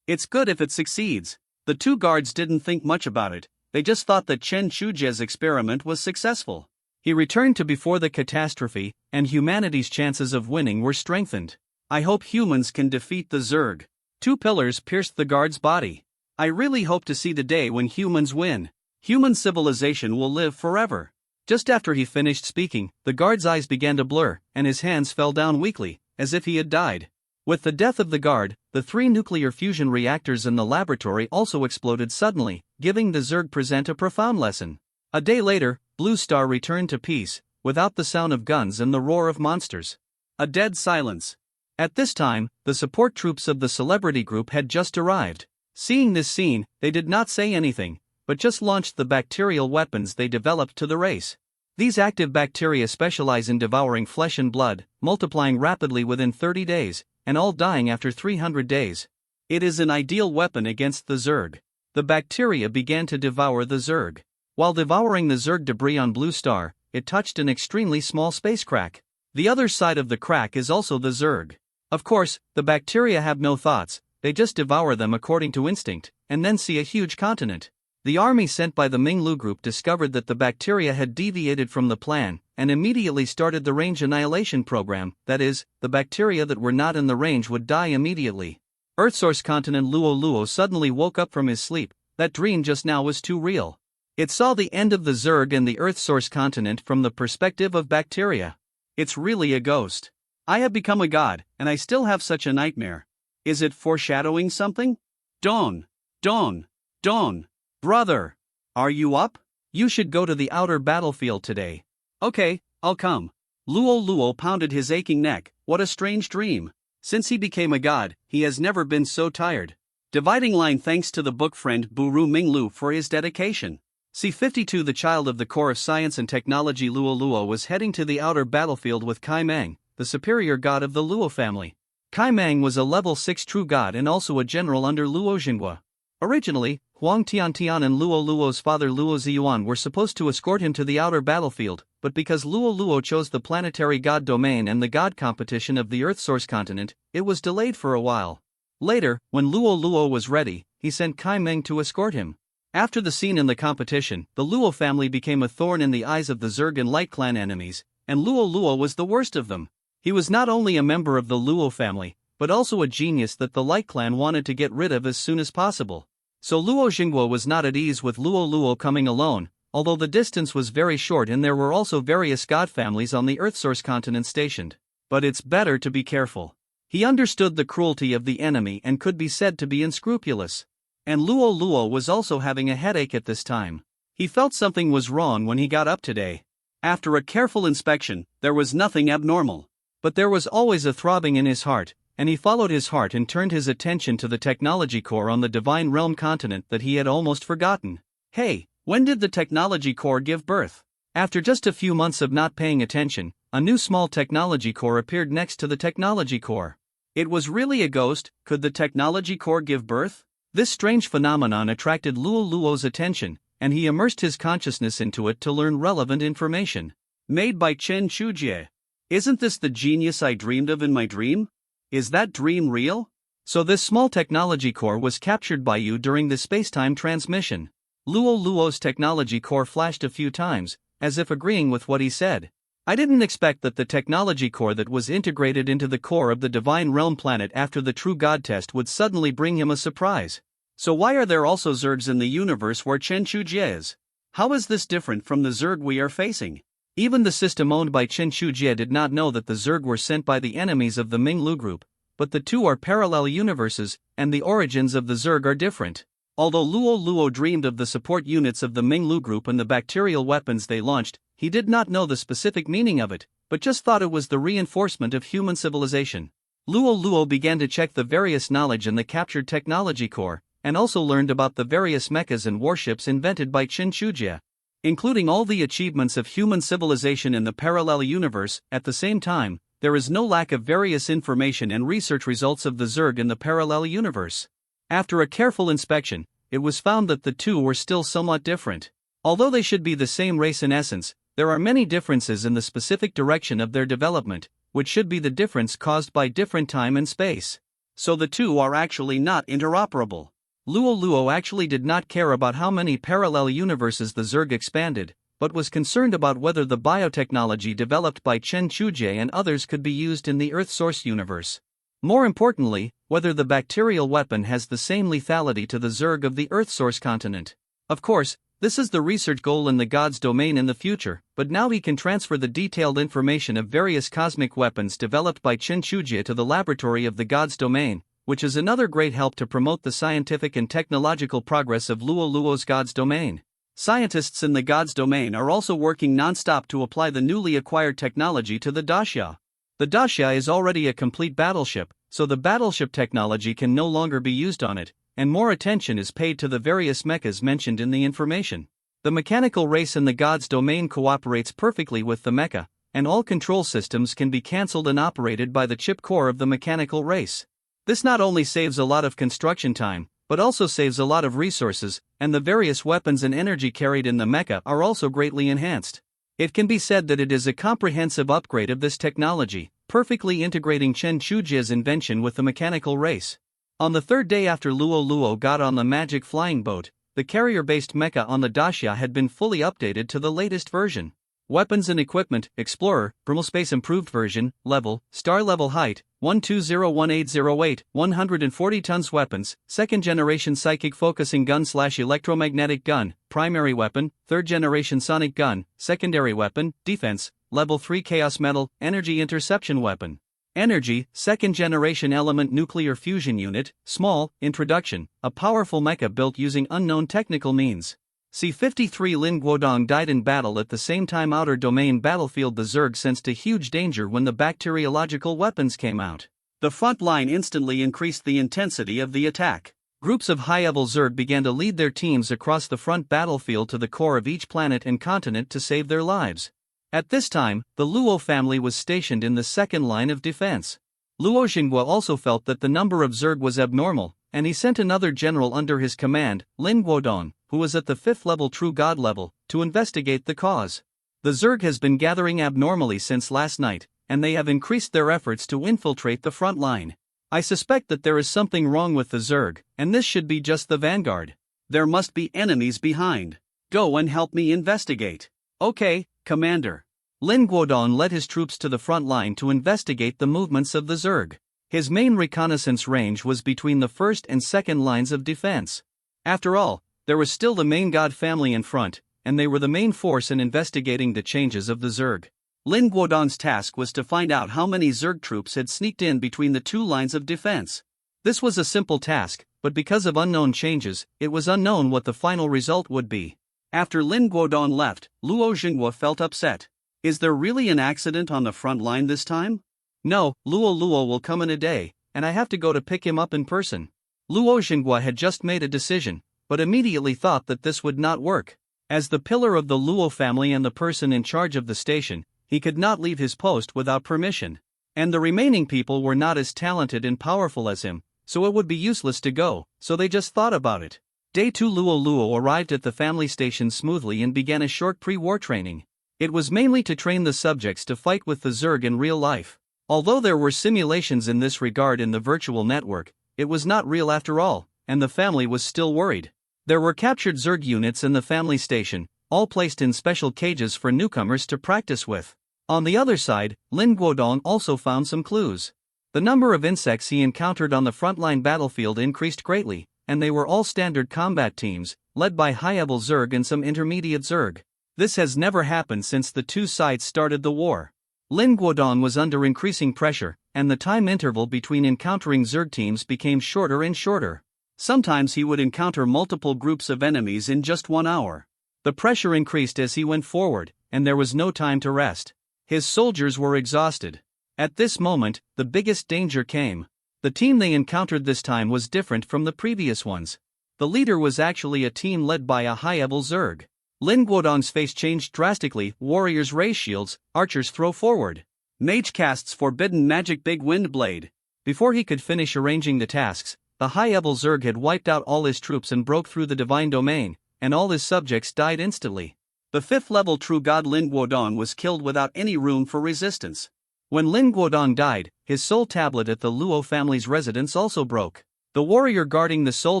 It's good if it succeeds. The 2 guards didn't think much about it, they just thought that Chen Shujie's experiment was successful. He returned to before the catastrophe, and humanity's chances of winning were strengthened. I hope humans can defeat the Zerg. 2 pillars pierced the guard's body. I really hope to see the day when humans win. Human civilization will live forever. Just after he finished speaking, the guard's eyes began to blur, and his hands fell down weakly, as if he had died. With the death of the guard, the 3 nuclear fusion reactors in the laboratory also exploded suddenly, giving the Zerg present a profound lesson. A day later, Blue Star returned to peace, without the sound of guns and the roar of monsters. A dead silence. At this time, the support troops of the celebrity group had just arrived. Seeing this scene, they did not say anything, but just launched the bacterial weapons they developed to the race. These active bacteria specialize in devouring flesh and blood, multiplying rapidly within 30 days, and all dying after 300 days. It is an ideal weapon against the Zerg. The bacteria began to devour the Zerg. While devouring the Zerg debris on Blue Star, it touched an extremely small space crack. The other side of the crack is also the Zerg. Of course, the bacteria have no thoughts, they just devour them according to instinct, and then see a huge continent. The army sent by the Minglu group discovered that the bacteria had deviated from the plan, and immediately started the range annihilation program, that is, the bacteria that were not in the range would die immediately. Earthsource continent Luo Luo suddenly woke up from his sleep. That dream just now was too real. It saw the end of the Zerg and the Earthsource continent from the perspective of bacteria. It's really a ghost. I have become a god, and I still have such a nightmare. Is it foreshadowing something? Dawn. Dawn. Dawn. Brother. Are you up? You should go to the outer battlefield today. Okay, I'll come. Luo Luo pounded his aching neck. What a strange dream. Since he became a god, he has never been so tired. Dividing line thanks to the book friend Buru Minglu for his dedication. C-52 The child of the core of science and technology Luo Luo was heading to the outer battlefield with Kai Mang, the superior god of the Luo family. Kai Mang was a level 6 true god and also a general under Luo Xinhua. Originally, Huang Tiantian and Luo Luo's father Luo Ziyuan were supposed to escort him to the outer battlefield, but because Luo Luo chose the planetary god domain and the god competition of the Earthsource continent, it was delayed for a while. Later, when Luo Luo was ready, he sent Kai Meng to escort him. After the scene in the competition, the Luo family became a thorn in the eyes of the Zerg and Light Clan enemies, and Luo Luo was the worst of them. He was not only a member of the Luo family, but also a genius that the Light Clan wanted to get rid of as soon as possible. So Luo Xinhua was not at ease with Luo Luo coming alone, although the distance was very short and there were also various god families on the Earthsource continent stationed. But it's better to be careful. He understood the cruelty of the enemy and could be said to be unscrupulous. And Luo Luo was also having a headache at this time. He felt something was wrong when he got up today. After a careful inspection, there was nothing abnormal. But there was always a throbbing in his heart, and he followed his heart and turned his attention to the technology core on the Divine Realm continent that he had almost forgotten. Hey, when did the technology core give birth? After just a few months of not paying attention, a new small technology core appeared next to the technology core. It was really a ghost. Could the technology core give birth? This strange phenomenon attracted Luo Luo's attention, and he immersed his consciousness into it to learn relevant information. Made by Chen Shujie. Isn't this the genius I dreamed of in my dream? Is that dream real? So this small technology core was captured by you during the spacetime transmission. Luo Luo's technology core flashed a few times, as if agreeing with what he said. I didn't expect that the technology core that was integrated into the core of the Divine Realm planet after the True God test would suddenly bring him a surprise. So why are there also Zergs in the universe where Chen Shujie is? How is this different from the Zerg we are facing? Even the system owned by Chen Shujie did not know that the Zerg were sent by the enemies of the Minglu group, but the two are parallel universes, and the origins of the Zerg are different. Although Luo Luo dreamed of the support units of the Minglu group and the bacterial weapons they launched, he did not know the specific meaning of it, but just thought it was the reinforcement of human civilization. Luo Luo began to check the various knowledge in the captured technology core, and also learned about the various mechas and warships invented by Chen Shujie, including all the achievements of human civilization in the parallel universe. At the same time, there is no lack of various information and research results of the Zerg in the parallel universe. After a careful inspection, it was found that the two were still somewhat different. Although they should be the same race in essence, there are many differences in the specific direction of their development, which should be the difference caused by different time and space. So the two are actually not interoperable. Luo Luo actually did not care about how many parallel universes the Zerg expanded, but was concerned about whether the biotechnology developed by Chen Shujie and others could be used in the Earthsource universe. More importantly, whether the bacterial weapon has the same lethality to the Zerg of the Earthsource continent. Of course, this is the research goal in the God's domain in the future, but now he can transfer the detailed information of various cosmic weapons developed by Chen Shujie to the laboratory of the God's domain, which is another great help to promote the scientific and technological progress of Luo Luo's God's domain. Scientists in the God's domain are also working non-stop to apply the newly acquired technology to the Daxia. The Daxia is already a complete battleship, so the battleship technology can no longer be used on it, and more attention is paid to the various mechas mentioned in the information. The mechanical race in the God's domain cooperates perfectly with the mecha, and all control systems can be cancelled and operated by the chip core of the mechanical race. This not only saves a lot of construction time, but also saves a lot of resources, and the various weapons and energy carried in the mecha are also greatly enhanced. It can be said that it is a comprehensive upgrade of this technology, perfectly integrating Chen Shujie's invention with the mechanical race. On the third day after Luo Luo got on the magic flying boat, the carrier-based mecha on the Dacia had been fully updated to the latest version. Weapons and equipment: Explorer, Thermalspace improved version, level, star level height, 1201808, 140 tons. Weapons: second generation psychic focusing gun / electromagnetic gun, primary weapon, third generation sonic gun, secondary weapon, defense, level 3 chaos metal, energy interception weapon. Energy, second generation element nuclear fusion unit, small, introduction, a powerful mecha built using unknown technical means. C-53 Lin Guodong died in battle. At the same time, outer domain battlefield, the Zerg sensed a huge danger when the bacteriological weapons came out. The front line instantly increased the intensity of the attack. Groups of high-level Zerg began to lead their teams across the front battlefield to the core of each planet and continent to save their lives. At this time, the Luo family was stationed in the second line of defense. Luo Xinghua also felt that the number of Zerg was abnormal, and he sent another general under his command, Lin Guodong, who was at the 5th level true god level, to investigate the cause. The Zerg has been gathering abnormally since last night, and they have increased their efforts to infiltrate the front line. I suspect that there is something wrong with the Zerg, and this should be just the vanguard. There must be enemies behind. Go and help me investigate. Okay, Commander. Lin Guodong led his troops to the front line to investigate the movements of the Zerg. His main reconnaissance range was between the first and second lines of defense. After all, there was still the main god family in front, and they were the main force in investigating the changes of the Zerg. Lin Guodong's task was to find out how many Zerg troops had sneaked in between the two lines of defense. This was a simple task, but because of unknown changes, it was unknown what the final result would be. After Lin Guodong left, Luo Xinghua felt upset. Is there really an accident on the front line this time? No, Luo will come in a day, and I have to go to pick him up in person. Luo Xinghua had just made a decision, but immediately thought that this would not work. As the pillar of the Luo family and the person in charge of the station, he could not leave his post without permission. And the remaining people were not as talented and powerful as him, so it would be useless to go, so they just thought about it. Day 2, Luo arrived at the family station smoothly and began a short pre-war training. It was mainly to train the subjects to fight with the Zerg in real life. Although there were simulations in this regard in the virtual network, it was not real after all, and the family was still worried. There were captured Zerg units in the family station, all placed in special cages for newcomers to practice with. On the other side, Lin Guodong also found some clues. The number of insects he encountered on the frontline battlefield increased greatly, and they were all standard combat teams, led by high-level Zerg and some intermediate Zerg. This has never happened since the two sides started the war. Lin Guodong was under increasing pressure, and the time interval between encountering Zerg teams became shorter and shorter. Sometimes he would encounter multiple groups of enemies in just 1 hour. The pressure increased as he went forward, and there was no time to rest. His soldiers were exhausted. At this moment, the biggest danger came. The team they encountered this time was different from the previous ones. The leader was actually a team led by a high-level Zerg. Lin Guodong's face changed drastically. Warriors raise shields, archers throw forward. Mage casts forbidden magic big wind blade. Before he could finish arranging the tasks, the high-level Zerg had wiped out all his troops and broke through the divine domain, and all his subjects died instantly. The 5th level true god Lin Guodong was killed without any room for resistance. When Lin Guodong died, his soul tablet at the Luo family's residence also broke. The warrior guarding the soul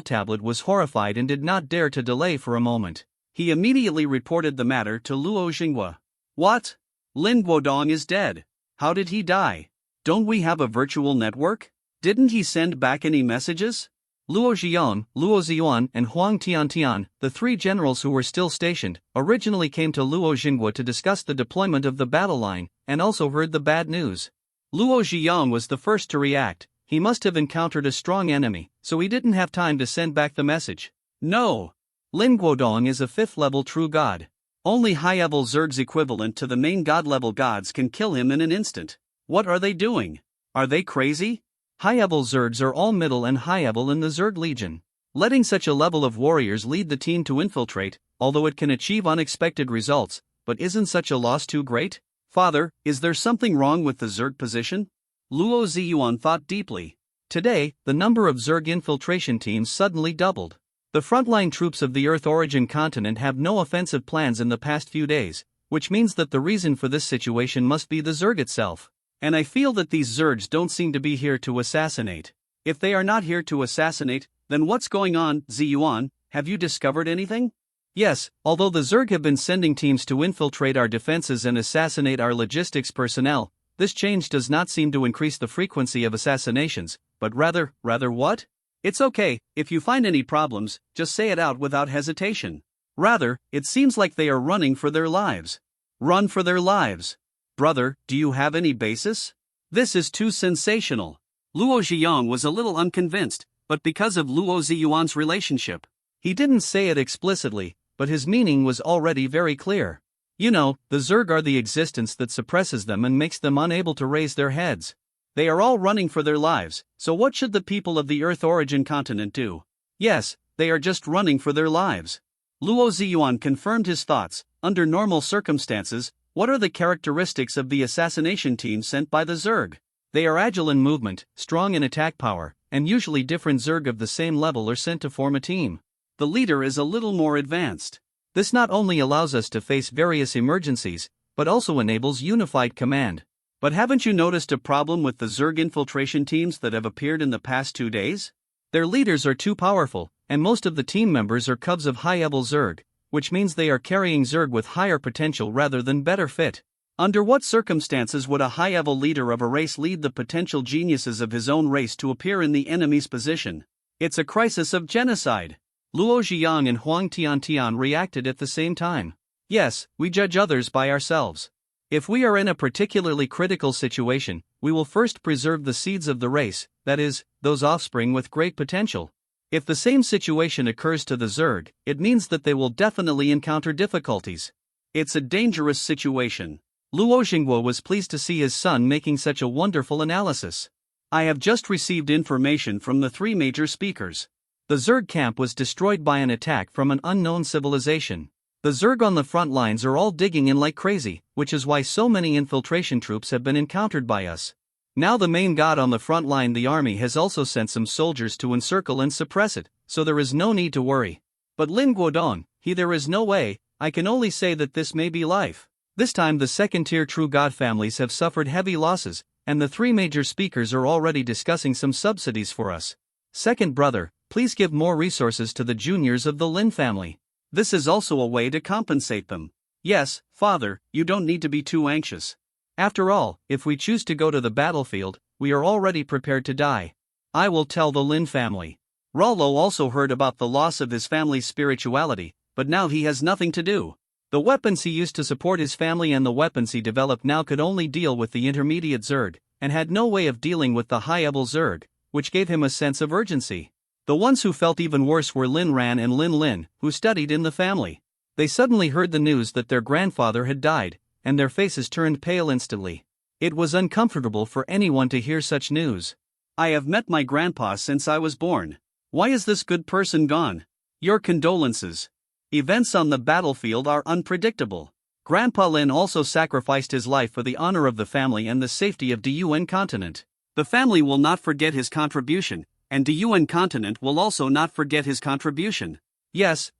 tablet was horrified and did not dare to delay for a moment. He immediately reported the matter to Luo Xinghua. What? Lin Guodong is dead. How did he die? Don't we have a virtual network? Didn't he send back any messages? Luo Xiong, Luo Ziyuan, and Huang Tiantian, the 3 generals who were still stationed, originally came to Luo Xinghua to discuss the deployment of the battle line, and also heard the bad news. Luo Xiong was the first to react. He must have encountered a strong enemy, so he didn't have time to send back the message. No! Lin Guodong is a 5th level true god. Only high-level Zergs equivalent to the main god-level gods can kill him in an instant. What are they doing? Are they crazy? High-level Zergs are all middle and high-level in the Zerg Legion. Letting such a level of warriors lead the team to infiltrate, although it can achieve unexpected results, but isn't such a loss too great? Father, is there something wrong with the Zerg position? Luo Ziyuan thought deeply. Today, the number of Zerg infiltration teams suddenly doubled. The frontline troops of the Earth origin continent have no offensive plans in the past few days, which means that the reason for this situation must be the Zerg itself. And I feel that these Zergs don't seem to be here to assassinate. If they are not here to assassinate, then what's going on? Ziyuan, have you discovered anything? Yes, although the Zerg have been sending teams to infiltrate our defenses and assassinate our logistics personnel, this change does not seem to increase the frequency of assassinations, but rather what? It's okay, if you find any problems, just say it out without hesitation. Rather, it seems like they are running for their lives. Run for their lives. Brother, do you have any basis? This is too sensational. Luo Ziyang was a little unconvinced, but because of Luo Ziyuan's relationship. He didn't say it explicitly, but his meaning was already very clear. You know, the Zerg are the existence that suppresses them and makes them unable to raise their heads. They are all running for their lives, so what should the people of the Earth origin continent do? Yes, they are just running for their lives. Luo Ziyuan confirmed his thoughts. Under normal circumstances, what are the characteristics of the assassination team sent by the Zerg? They are agile in movement, strong in attack power, and usually different Zerg of the same level are sent to form a team. The leader is a little more advanced. This not only allows us to face various emergencies, but also enables unified command. But haven't you noticed a problem with the Zerg infiltration teams that have appeared in the past 2 days? Their leaders are too powerful, and most of the team members are cubs of high-level Zerg, which means they are carrying Zerg with higher potential rather than better fit. Under what circumstances would a high-level leader of a race lead the potential geniuses of his own race to appear in the enemy's position? It's a crisis of genocide. Luo Ziyang and Huang Tiantian reacted at the same time. Yes, we judge others by ourselves. If we are in a particularly critical situation, we will first preserve the seeds of the race, that is, those offspring with great potential. If the same situation occurs to the Zerg, it means that they will definitely encounter difficulties. It's a dangerous situation. Luo Xingguo was pleased to see his son making such a wonderful analysis. I have just received information from the 3 major speakers. The Zerg camp was destroyed by an attack from an unknown civilization. The Zerg on the front lines are all digging in like crazy, which is why so many infiltration troops have been encountered by us. Now the main god on the front line, the army, has also sent some soldiers to encircle and suppress it, so there is no need to worry. But Lin Guodong, there is no way. I can only say that this may be life. This time the second-tier true god families have suffered heavy losses, and the 3 major speakers are already discussing some subsidies for us. Second brother, please give more resources to the juniors of the Lin family. This is also a way to compensate them. Yes, father, you don't need to be too anxious. After all, if we choose to go to the battlefield, we are already prepared to die. I will tell the Lin family. Rollo also heard about the loss of his family's spirituality, but now he has nothing to do. The weapons he used to support his family and the weapons he developed now could only deal with the intermediate Zerg, and had no way of dealing with the high-level Zerg, which gave him a sense of urgency. The ones who felt even worse were Lin Ran and Lin Lin, who studied in the family. They suddenly heard the news that their grandfather had died, and their faces turned pale instantly. It was uncomfortable for anyone to hear such news. I have met my grandpa since I was born. Why is this good person gone? Your condolences. Events on the battlefield are unpredictable. Grandpa Lin also sacrificed his life for the honor of the family and the safety of the UN continent. The family will not forget his contribution, and the UN continent will also not forget his contribution. Yes,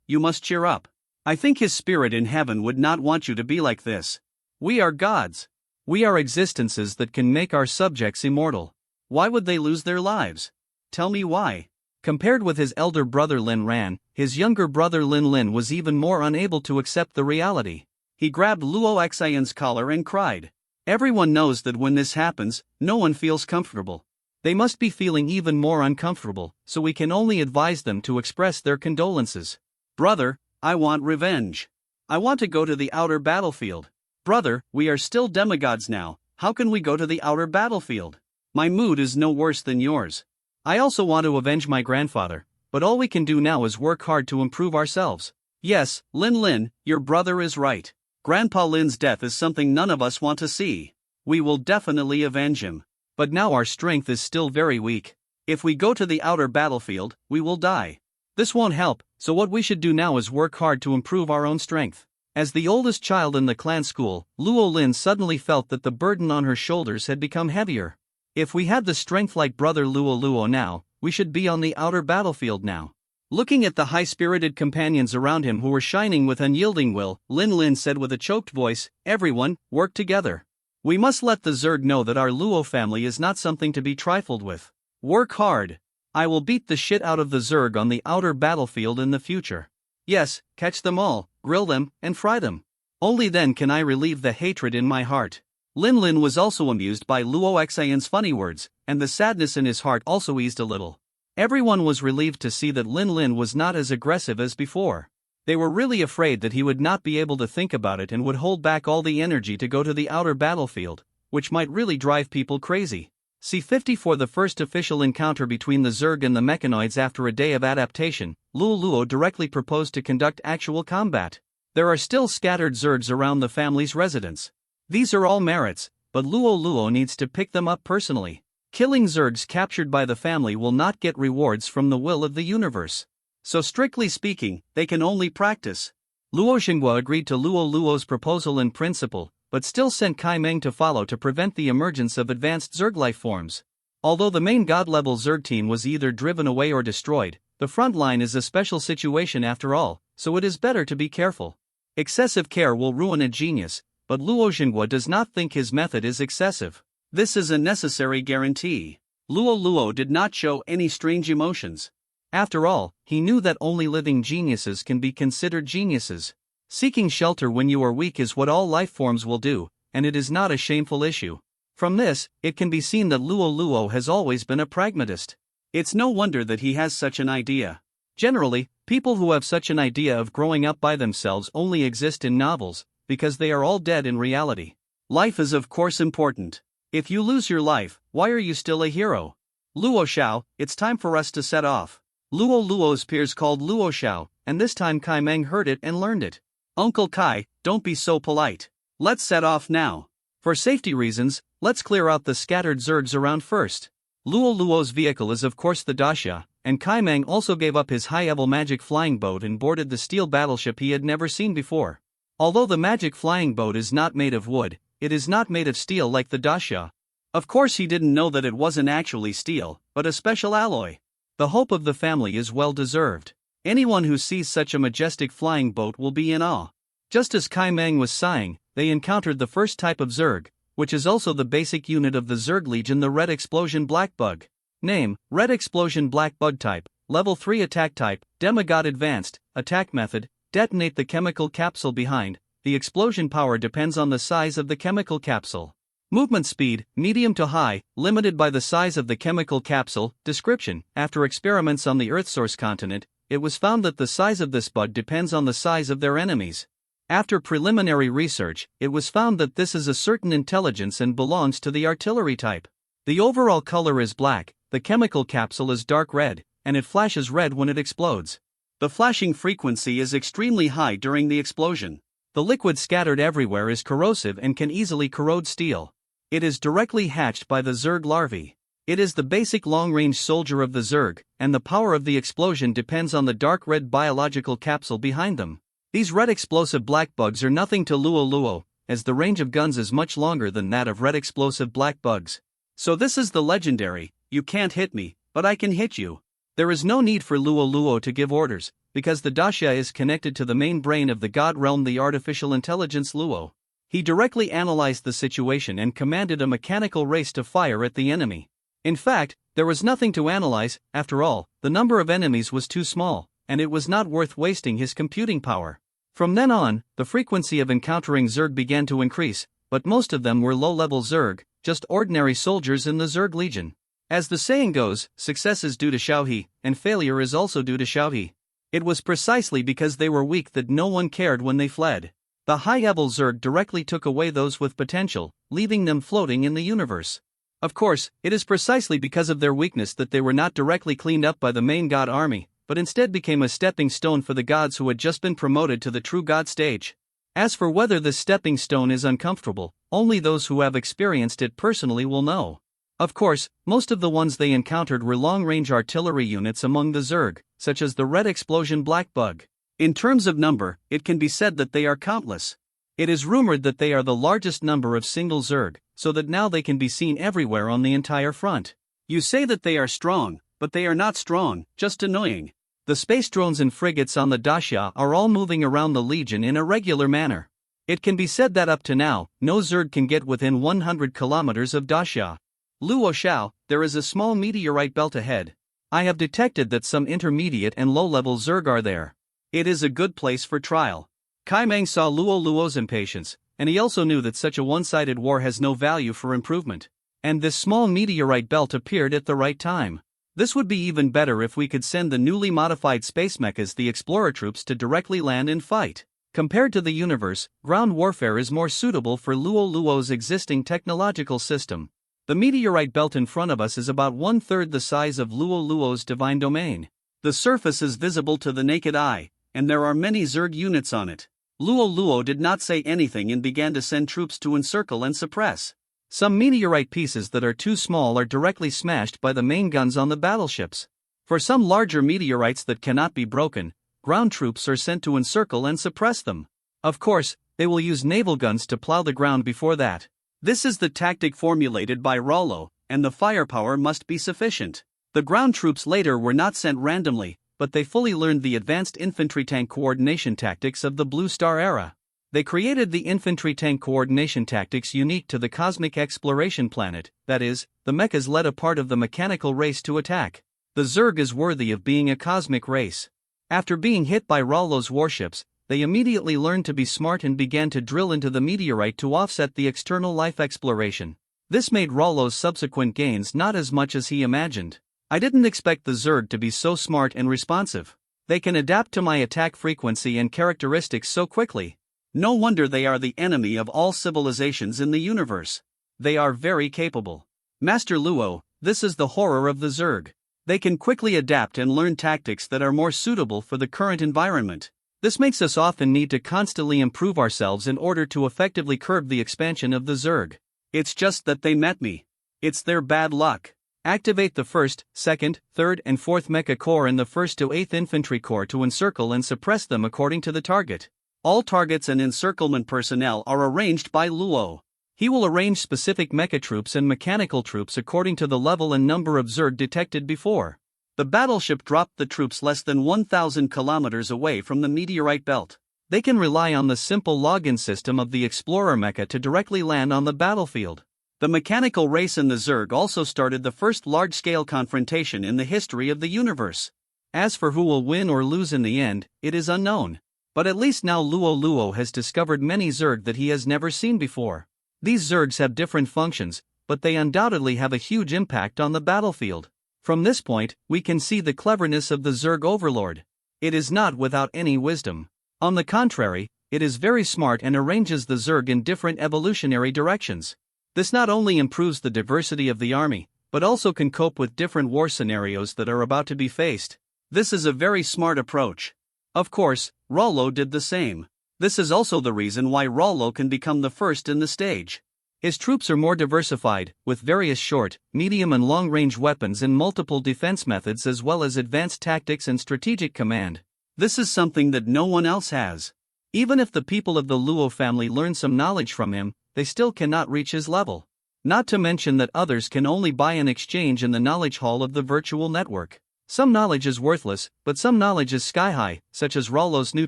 you must cheer up. I think his spirit in heaven would not want you to be like this. We are gods. We are existences that can make our subjects immortal. Why would they lose their lives? Tell me why. Compared with his elder brother Lin Ran, his younger brother Lin Lin was even more unable to accept the reality. He grabbed Luo Xian's collar and cried. Everyone knows that when this happens, no one feels comfortable. They must be feeling even more uncomfortable, so we can only advise them to express their condolences. Brother, I want revenge. I want to go to the outer battlefield. Brother, we are still demigods now, how can we go to the outer battlefield? My mood is no worse than yours. I also want to avenge my grandfather, but all we can do now is work hard to improve ourselves. Yes, Lin Lin, your brother is right. Grandpa Lin's death is something none of us want to see. We will definitely avenge him. But now our strength is still very weak. If we go to the outer battlefield, we will die. This won't help, so what we should do now is work hard to improve our own strength. As the oldest child in the clan school, Luo Lin suddenly felt that the burden on her shoulders had become heavier. If we had the strength like brother Luo now, we should be on the outer battlefield now. Looking at the high-spirited companions around him who were shining with unyielding will, Lin Lin said with a choked voice, "Everyone, work together. We must let the Zerg know that our Luo family is not something to be trifled with. Work hard. I will beat the shit out of the Zerg on the outer battlefield in the future. Yes, catch them all, grill them, and fry them. Only then can I relieve the hatred in my heart. Lin Lin was also amused by Luo Xian's funny words, and the sadness in his heart also eased a little. Everyone was relieved to see that Lin Lin was not as aggressive as before. They were really afraid that he would not be able to think about it and would hold back all the energy to go to the outer battlefield, which might really drive people crazy. C-54 The first official encounter between the Zerg and the mechanoids after a day of adaptation, Luo Luo directly proposed to conduct actual combat. There are still scattered Zergs around the family's residence. These are all merits, but Luo Luo needs to pick them up personally. Killing Zergs captured by the family will not get rewards from the will of the universe. So strictly speaking, they can only practice. Luo Xinghua agreed to Luo Luo's proposal in principle, but still sent Kai Meng to follow to prevent the emergence of advanced Zerg life forms. Although the main god-level Zerg team was either driven away or destroyed, the front line is a special situation after all, so it is better to be careful. Excessive care will ruin a genius, but Luo Xinghua does not think his method is excessive. This is a necessary guarantee. Luo Luo did not show any strange emotions. After all, he knew that only living geniuses can be considered geniuses. Seeking shelter when you are weak is what all life forms will do, and it is not a shameful issue. From this, it can be seen that Luo Luo has always been a pragmatist. It's no wonder that he has such an idea. Generally, people who have such an idea of growing up by themselves only exist in novels, because they are all dead in reality. Life is of course important. If you lose your life, why are you still a hero? Luo Xiao, it's time for us to set off. Luo Luo's peers called Luo Xiao, and this time Kai Meng heard it and learned it. Uncle Kai, don't be so polite. Let's set off now. For safety reasons, let's clear out the scattered Zergs around first. Luo Luo's vehicle is of course the Daxia, and Kai Meng also gave up his high-level magic flying boat and boarded the steel battleship he had never seen before. Although the magic flying boat is not made of wood, it is not made of steel like the Daxia. Of course he didn't know that it wasn't actually steel, but a special alloy. The hope of the family is well deserved. Anyone who sees such a majestic flying boat will be in awe. Just as Kai Meng was sighing, they encountered the first type of Zerg, which is also the basic unit of the Zerg Legion, the Red Explosion Black Bug. Name: Red Explosion Black Bug Type, Level 3 Attack Type, Demigod Advanced, Attack Method, detonate the chemical capsule behind. The explosion power depends on the size of the chemical capsule. Movement speed, medium to high, limited by the size of the chemical capsule. Description: after experiments on the Earthsource continent, it was found that the size of this bud depends on the size of their enemies. After preliminary research, it was found that this is a certain intelligence and belongs to the artillery type. The overall color is black, the chemical capsule is dark red, and it flashes red when it explodes. The flashing frequency is extremely high during the explosion. The liquid scattered everywhere is corrosive and can easily corrode steel. It is directly hatched by the Zerg larvae. It is the basic long-range soldier of the Zerg, and the power of the explosion depends on the dark red biological capsule behind them. These red explosive black bugs are nothing to Luo Luo, as the range of guns is much longer than that of red explosive black bugs. So this is the legendary, "You can't hit me, but I can hit you." There is no need for Luo Luo to give orders, because the Daxia is connected to the main brain of the god realm, the artificial intelligence Luo. He directly analyzed the situation and commanded a mechanical race to fire at the enemy. In fact, there was nothing to analyze. After all, the number of enemies was too small, and it was not worth wasting his computing power. From then on, the frequency of encountering Zerg began to increase, but most of them were low-level Zerg, just ordinary soldiers in the Zerg Legion. As the saying goes, success is due to Xiaohe, and failure is also due to Xiaohe. It was precisely because they were weak that no one cared when they fled. The high-level Zerg directly took away those with potential, leaving them floating in the universe. Of course, it is precisely because of their weakness that they were not directly cleaned up by the main god army, but instead became a stepping stone for the gods who had just been promoted to the true god stage. As for whether this stepping stone is uncomfortable, only those who have experienced it personally will know. Of course, most of the ones they encountered were long-range artillery units among the Zerg, such as the Red Explosion Black Bug. In terms of number, it can be said that they are countless. It is rumored that they are the largest number of single Zerg, so that now they can be seen everywhere on the entire front. You say that they are strong, but they are not strong, just annoying. The space drones and frigates on the Daxia are all moving around the Legion in a regular manner. It can be said that up to now, no Zerg can get within 100 kilometers of Daxia. Luo Xiao, there is a small meteorite belt ahead. I have detected that some intermediate and low-level Zerg are there. It is a good place for trial. Kai Meng saw Luo Luo's impatience, and he also knew that such a one-sided war has no value for improvement. And this small meteorite belt appeared at the right time. This would be even better if we could send the newly modified space mechas, the explorer troops, to directly land and fight. Compared to the universe, ground warfare is more suitable for Luo Luo's existing technological system. The meteorite belt in front of us is about 1/3 the size of Luo Luo's divine domain. The surface is visible to the naked eye, and there are many Zerg units on it. Luo Luo did not say anything and began to send troops to encircle and suppress. Some meteorite pieces that are too small are directly smashed by the main guns on the battleships. For some larger meteorites that cannot be broken, ground troops are sent to encircle and suppress them. Of course, they will use naval guns to plow the ground before that. This is the tactic formulated by Rollo, and the firepower must be sufficient. The ground troops later were not sent randomly, but they fully learned the advanced infantry tank coordination tactics of the Blue Star era. They created the infantry tank coordination tactics unique to the cosmic exploration planet, that is, the mechas led a part of the mechanical race to attack. The Zerg is worthy of being a cosmic race. After being hit by Rollo's warships, they immediately learned to be smart and began to drill into the meteorite to offset the external life exploration. This made Rollo's subsequent gains not as much as he imagined. I didn't expect the Zerg to be so smart and responsive. They can adapt to my attack frequency and characteristics so quickly. No wonder they are the enemy of all civilizations in the universe. They are very capable. Master Luo, this is the horror of the Zerg. They can quickly adapt and learn tactics that are more suitable for the current environment. This makes us often need to constantly improve ourselves in order to effectively curb the expansion of the Zerg. It's just that they met me. It's their bad luck. Activate the 1st, 2nd, 3rd and 4th Mecha Corps and the 1st to 8th Infantry Corps to encircle and suppress them according to the target. All targets and encirclement personnel are arranged by Luo. He will arrange specific mecha troops and mechanical troops according to the level and number of Zerg detected before. The battleship dropped the troops less than 1,000 kilometers away from the meteorite belt. They can rely on the simple login system of the Explorer mecha to directly land on the battlefield. The mechanical race in the Zerg also started the first large-scale confrontation in the history of the universe. As for who will win or lose in the end, it is unknown. But at least now Luo Luo has discovered many Zerg that he has never seen before. These Zergs have different functions, but they undoubtedly have a huge impact on the battlefield. From this point, we can see the cleverness of the Zerg overlord. It is not without any wisdom. On the contrary, it is very smart and arranges the Zerg in different evolutionary directions. This not only improves the diversity of the army, but also can cope with different war scenarios that are about to be faced. This is a very smart approach. Of course, Rollo did the same. This is also the reason why Rollo can become the first in the stage. His troops are more diversified, with various short, medium and long-range weapons and multiple defense methods as well as advanced tactics and strategic command. This is something that no one else has. Even if the people of the Luo family learn some knowledge from him, they still cannot reach his level. Not to mention that others can only buy an exchange in the knowledge hall of the virtual network. Some knowledge is worthless, but some knowledge is sky-high, such as Rollo's new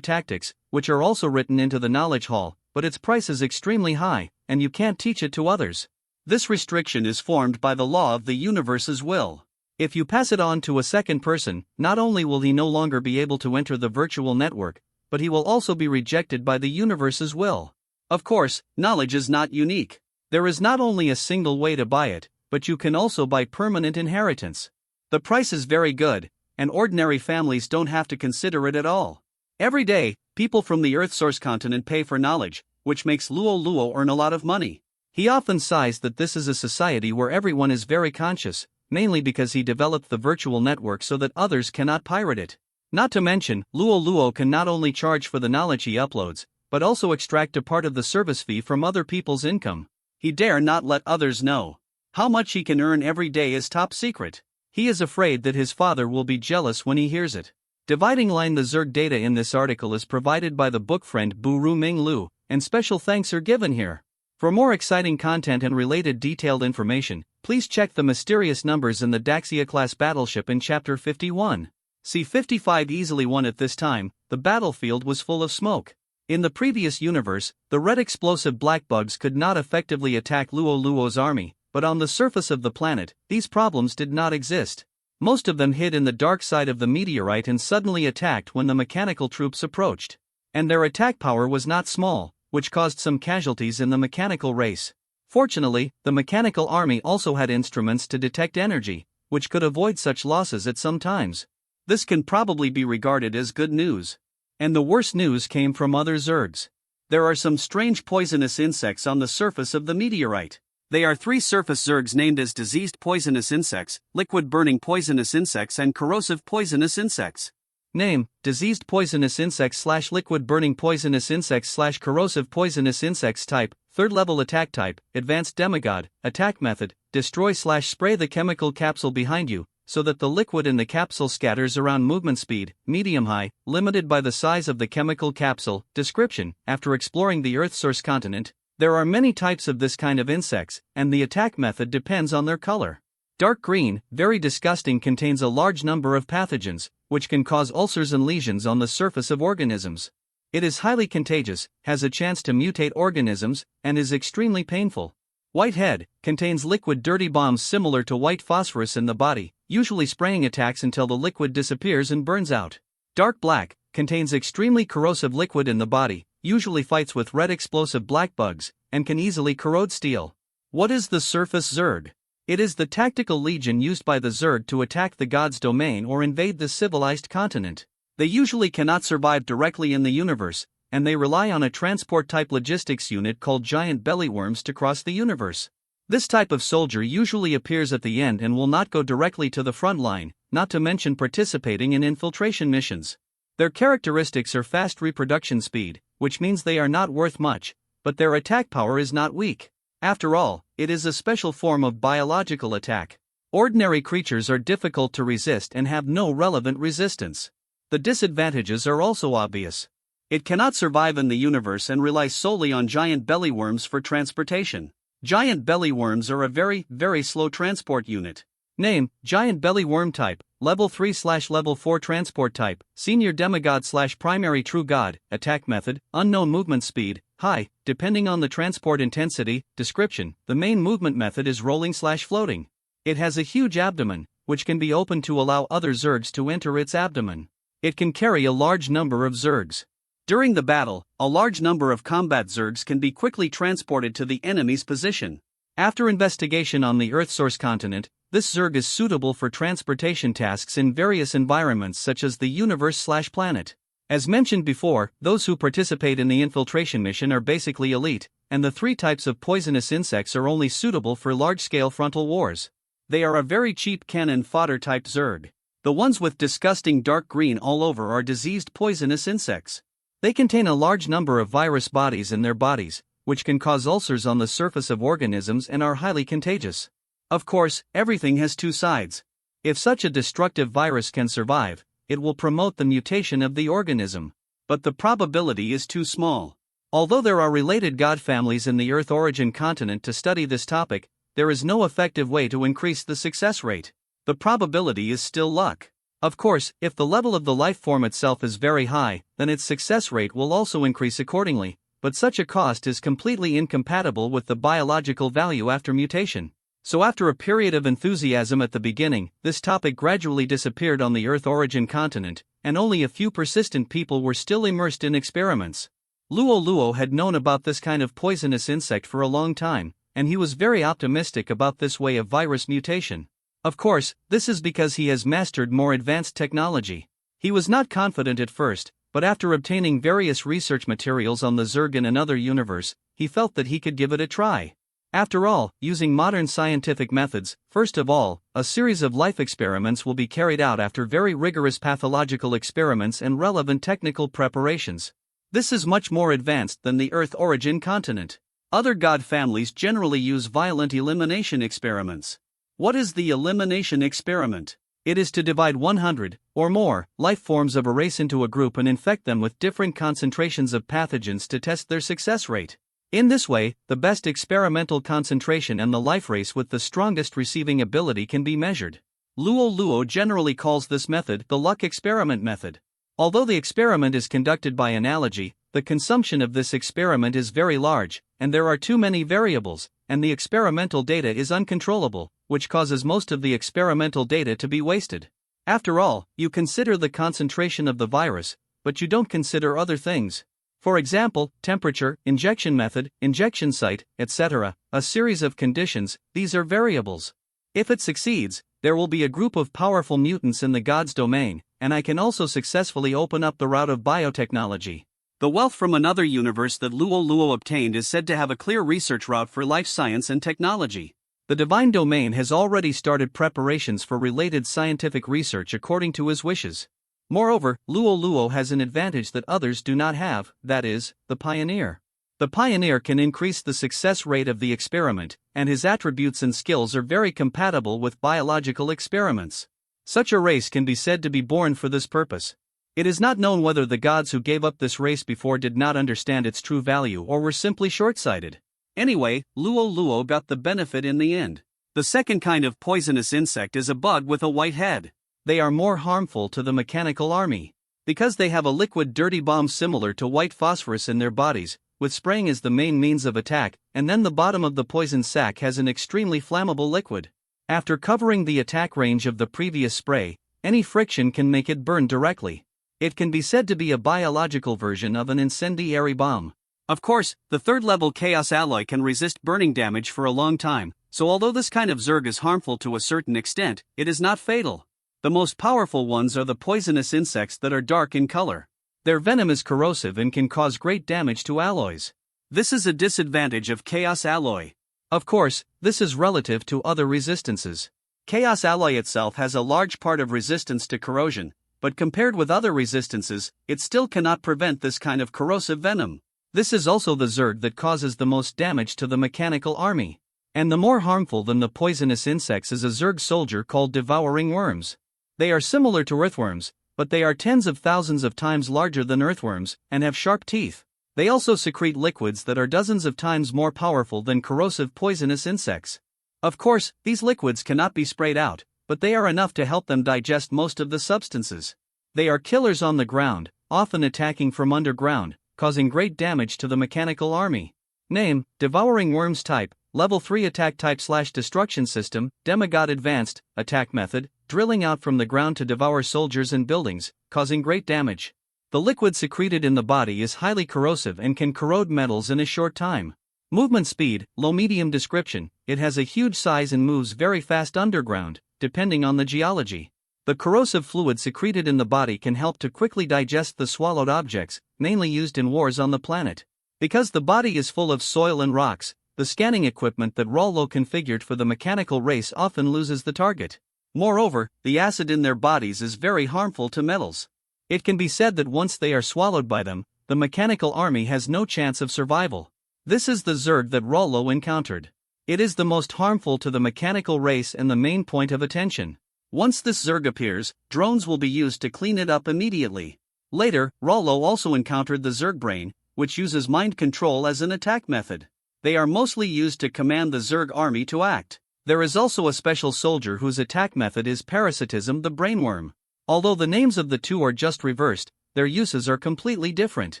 tactics, which are also written into the knowledge hall, but its price is extremely high, and you can't teach it to others. This restriction is formed by the law of the universe's will. If you pass it on to a second person, not only will he no longer be able to enter the virtual network, but he will also be rejected by the universe's will. Of course, knowledge is not unique. There is not only a single way to buy it, but you can also buy permanent inheritance. The price is very good, and ordinary families don't have to consider it at all. Every day, people from the Earth Source continent pay for knowledge, which makes Luo Luo earn a lot of money. He often sighs that this is a society where everyone is very conscious, mainly because he developed the virtual network so that others cannot pirate it. Not to mention, Luo Luo can not only charge for the knowledge he uploads, but also extract a part of the service fee from other people's income. He dare not let others know. How much he can earn every day is top secret. He is afraid that his father will be jealous when he hears it. Dividing line the Zerg data in this article is provided by the book friend Buru Ming Lu, and special thanks are given here. For more exciting content and related detailed information, please check the mysterious numbers in the Daxia-class battleship in Chapter 51. C-55 easily won at this time. The battlefield was full of smoke. In the previous universe, the red explosive black bugs could not effectively attack Luo Luo's army, but on the surface of the planet, these problems did not exist. Most of them hid in the dark side of the meteorite and suddenly attacked when the mechanical troops approached. And their attack power was not small, which caused some casualties in the mechanical race. Fortunately, the mechanical army also had instruments to detect energy, which could avoid such losses at some times. This can probably be regarded as good news. And the worst news came from other Zergs. There are some strange poisonous insects on the surface of the meteorite. They are 3 surface Zergs named as diseased poisonous insects, liquid burning poisonous insects, and corrosive poisonous insects. Name: diseased poisonous insects / liquid burning poisonous insects / corrosive poisonous insects. Type: 3rd level attack. Type: advanced demigod. Attack method: destroy / spray the chemical capsule behind you, so that the liquid in the capsule scatters around. Movement speed: medium-high, limited by the size of the chemical capsule. Description: after exploring the Earth's source continent, there are many types of this kind of insects, and the attack method depends on their color. Dark green, very disgusting, contains a large number of pathogens, which can cause ulcers and lesions on the surface of organisms. It is highly contagious, has a chance to mutate organisms, and is extremely painful. White head contains liquid dirty bombs similar to white phosphorus in the body, usually spraying attacks until the liquid disappears and burns out. Dark black contains extremely corrosive liquid in the body, usually fights with red explosive black bugs, and can easily corrode steel. What is the surface Zerg? It is the tactical legion used by the Zerg to attack the god's domain or invade the civilized continent. They usually cannot survive directly in the universe, and they rely on a transport-type logistics unit called giant bellyworms to cross the universe. This type of soldier usually appears at the end and will not go directly to the front line, not to mention participating in infiltration missions. Their characteristics are fast reproduction speed, which means they are not worth much, but their attack power is not weak. After all, it is a special form of biological attack. Ordinary creatures are difficult to resist and have no relevant resistance. The disadvantages are also obvious. It cannot survive in the universe and relies solely on giant bellyworms for transportation. Giant bellyworms are a very, very slow transport unit. Name: giant bellyworm. Type: level 3/level 4 transport. Type: senior demigod / primary true god. Attack method: unknown. Movement speed: high, depending on the transport intensity. Description: the main movement method is rolling / floating. It has a huge abdomen, which can be opened to allow other Zergs to enter its abdomen. It can carry a large number of Zergs. During the battle, a large number of combat Zergs can be quickly transported to the enemy's position. After investigation on the Earth's source continent, this Zerg is suitable for transportation tasks in various environments such as the universe / planet. As mentioned before, those who participate in the infiltration mission are basically elite, and the 3 types of poisonous insects are only suitable for large-scale frontal wars. They are a very cheap cannon fodder type Zerg. The ones with disgusting dark green all over are diseased poisonous insects. They contain a large number of virus bodies in their bodies, which can cause ulcers on the surface of organisms and are highly contagious. Of course, everything has 2 sides. If such a destructive virus can survive, it will promote the mutation of the organism. But the probability is too small. Although there are related god families in the Earth origin continent to study this topic, there is no effective way to increase the success rate. The probability is still luck. Of course, if the level of the life form itself is very high, then its success rate will also increase accordingly, but such a cost is completely incompatible with the biological value after mutation. So after a period of enthusiasm at the beginning, this topic gradually disappeared on the Earth origin continent, and only a few persistent people were still immersed in experiments. Luo Luo had known about this kind of poisonous insect for a long time, and he was very optimistic about this way of virus mutation. Of course, this is because he has mastered more advanced technology. He was not confident at first, but after obtaining various research materials on the Zerg in another universe, he felt that he could give it a try. After all, using modern scientific methods, first of all, a series of life experiments will be carried out after very rigorous pathological experiments and relevant technical preparations. This is much more advanced than the Earth origin continent. Other god families generally use violent elimination experiments. What is the elimination experiment? It is to divide 100, or more, life forms of a race into a group and infect them with different concentrations of pathogens to test their success rate. In this way, the best experimental concentration and the life race with the strongest receiving ability can be measured. Luo Luo generally calls this method the luck experiment method. Although the experiment is conducted by analogy, the consumption of this experiment is very large, and there are too many variables, and the experimental data is uncontrollable, which causes most of the experimental data to be wasted. After all, you consider the concentration of the virus, but you don't consider other things. For example, temperature, injection method, injection site, etc., a series of conditions. These are variables. If it succeeds, there will be a group of powerful mutants in the God's domain, and I can also successfully open up the route of biotechnology. The wealth from another universe that Luo Luo obtained is said to have a clear research route for life science and technology. The divine domain has already started preparations for related scientific research according to his wishes. Moreover, Luo Luo has an advantage that others do not have, that is, the pioneer. The pioneer can increase the success rate of the experiment, and his attributes and skills are very compatible with biological experiments. Such a race can be said to be born for this purpose. It is not known whether the gods who gave up this race before did not understand its true value or were simply short-sighted. Anyway, Luo Luo got the benefit in the end. The second kind of poisonous insect is a bug with a white head. They are more harmful to the mechanical army. Because they have a liquid dirty bomb similar to white phosphorus in their bodies, with spraying as the main means of attack, and then the bottom of the poison sac has an extremely flammable liquid. After covering the attack range of the previous spray, any friction can make it burn directly. It can be said to be a biological version of an incendiary bomb. Of course, the third-level Chaos Alloy can resist burning damage for a long time, so although this kind of Zerg is harmful to a certain extent, it is not fatal. The most powerful ones are the poisonous insects that are dark in color. Their venom is corrosive and can cause great damage to alloys. This is a disadvantage of Chaos Alloy. Of course, this is relative to other resistances. Chaos Alloy itself has a large part of resistance to corrosion, but compared with other resistances, it still cannot prevent this kind of corrosive venom. This is also the Zerg that causes the most damage to the mechanical army. And the more harmful than the poisonous insects is a Zerg soldier called devouring worms. They are similar to earthworms, but they are tens of thousands of times larger than earthworms, and have sharp teeth. They also secrete liquids that are dozens of times more powerful than corrosive poisonous insects. Of course, these liquids cannot be sprayed out, but they are enough to help them digest most of the substances. They are killers on the ground, often attacking from underground, causing great damage to the mechanical army. Name: Devouring Worms. Type: Level 3 Attack. Type / Destruction System: Demigod. Advanced Attack Method: Drilling out from the ground to devour soldiers and buildings, causing great damage. The liquid secreted in the body is highly corrosive and can corrode metals in a short time. Movement speed: Low-medium. Description: It has a huge size and moves very fast underground, depending on the geology. The corrosive fluid secreted in the body can help to quickly digest the swallowed objects, mainly used in wars on the planet. Because the body is full of soil and rocks, the scanning equipment that Rollo configured for the mechanical race often loses the target. Moreover, the acid in their bodies is very harmful to metals. It can be said that once they are swallowed by them, the mechanical army has no chance of survival. This is the Zerg that Rollo encountered. It is the most harmful to the mechanical race and the main point of attention. Once this Zerg appears, drones will be used to clean it up immediately. Later, Rollo also encountered the Zerg brain, which uses mind control as an attack method. They are mostly used to command the Zerg army to act. There is also a special soldier whose attack method is parasitism, the brainworm. Although the names of the two are just reversed, their uses are completely different.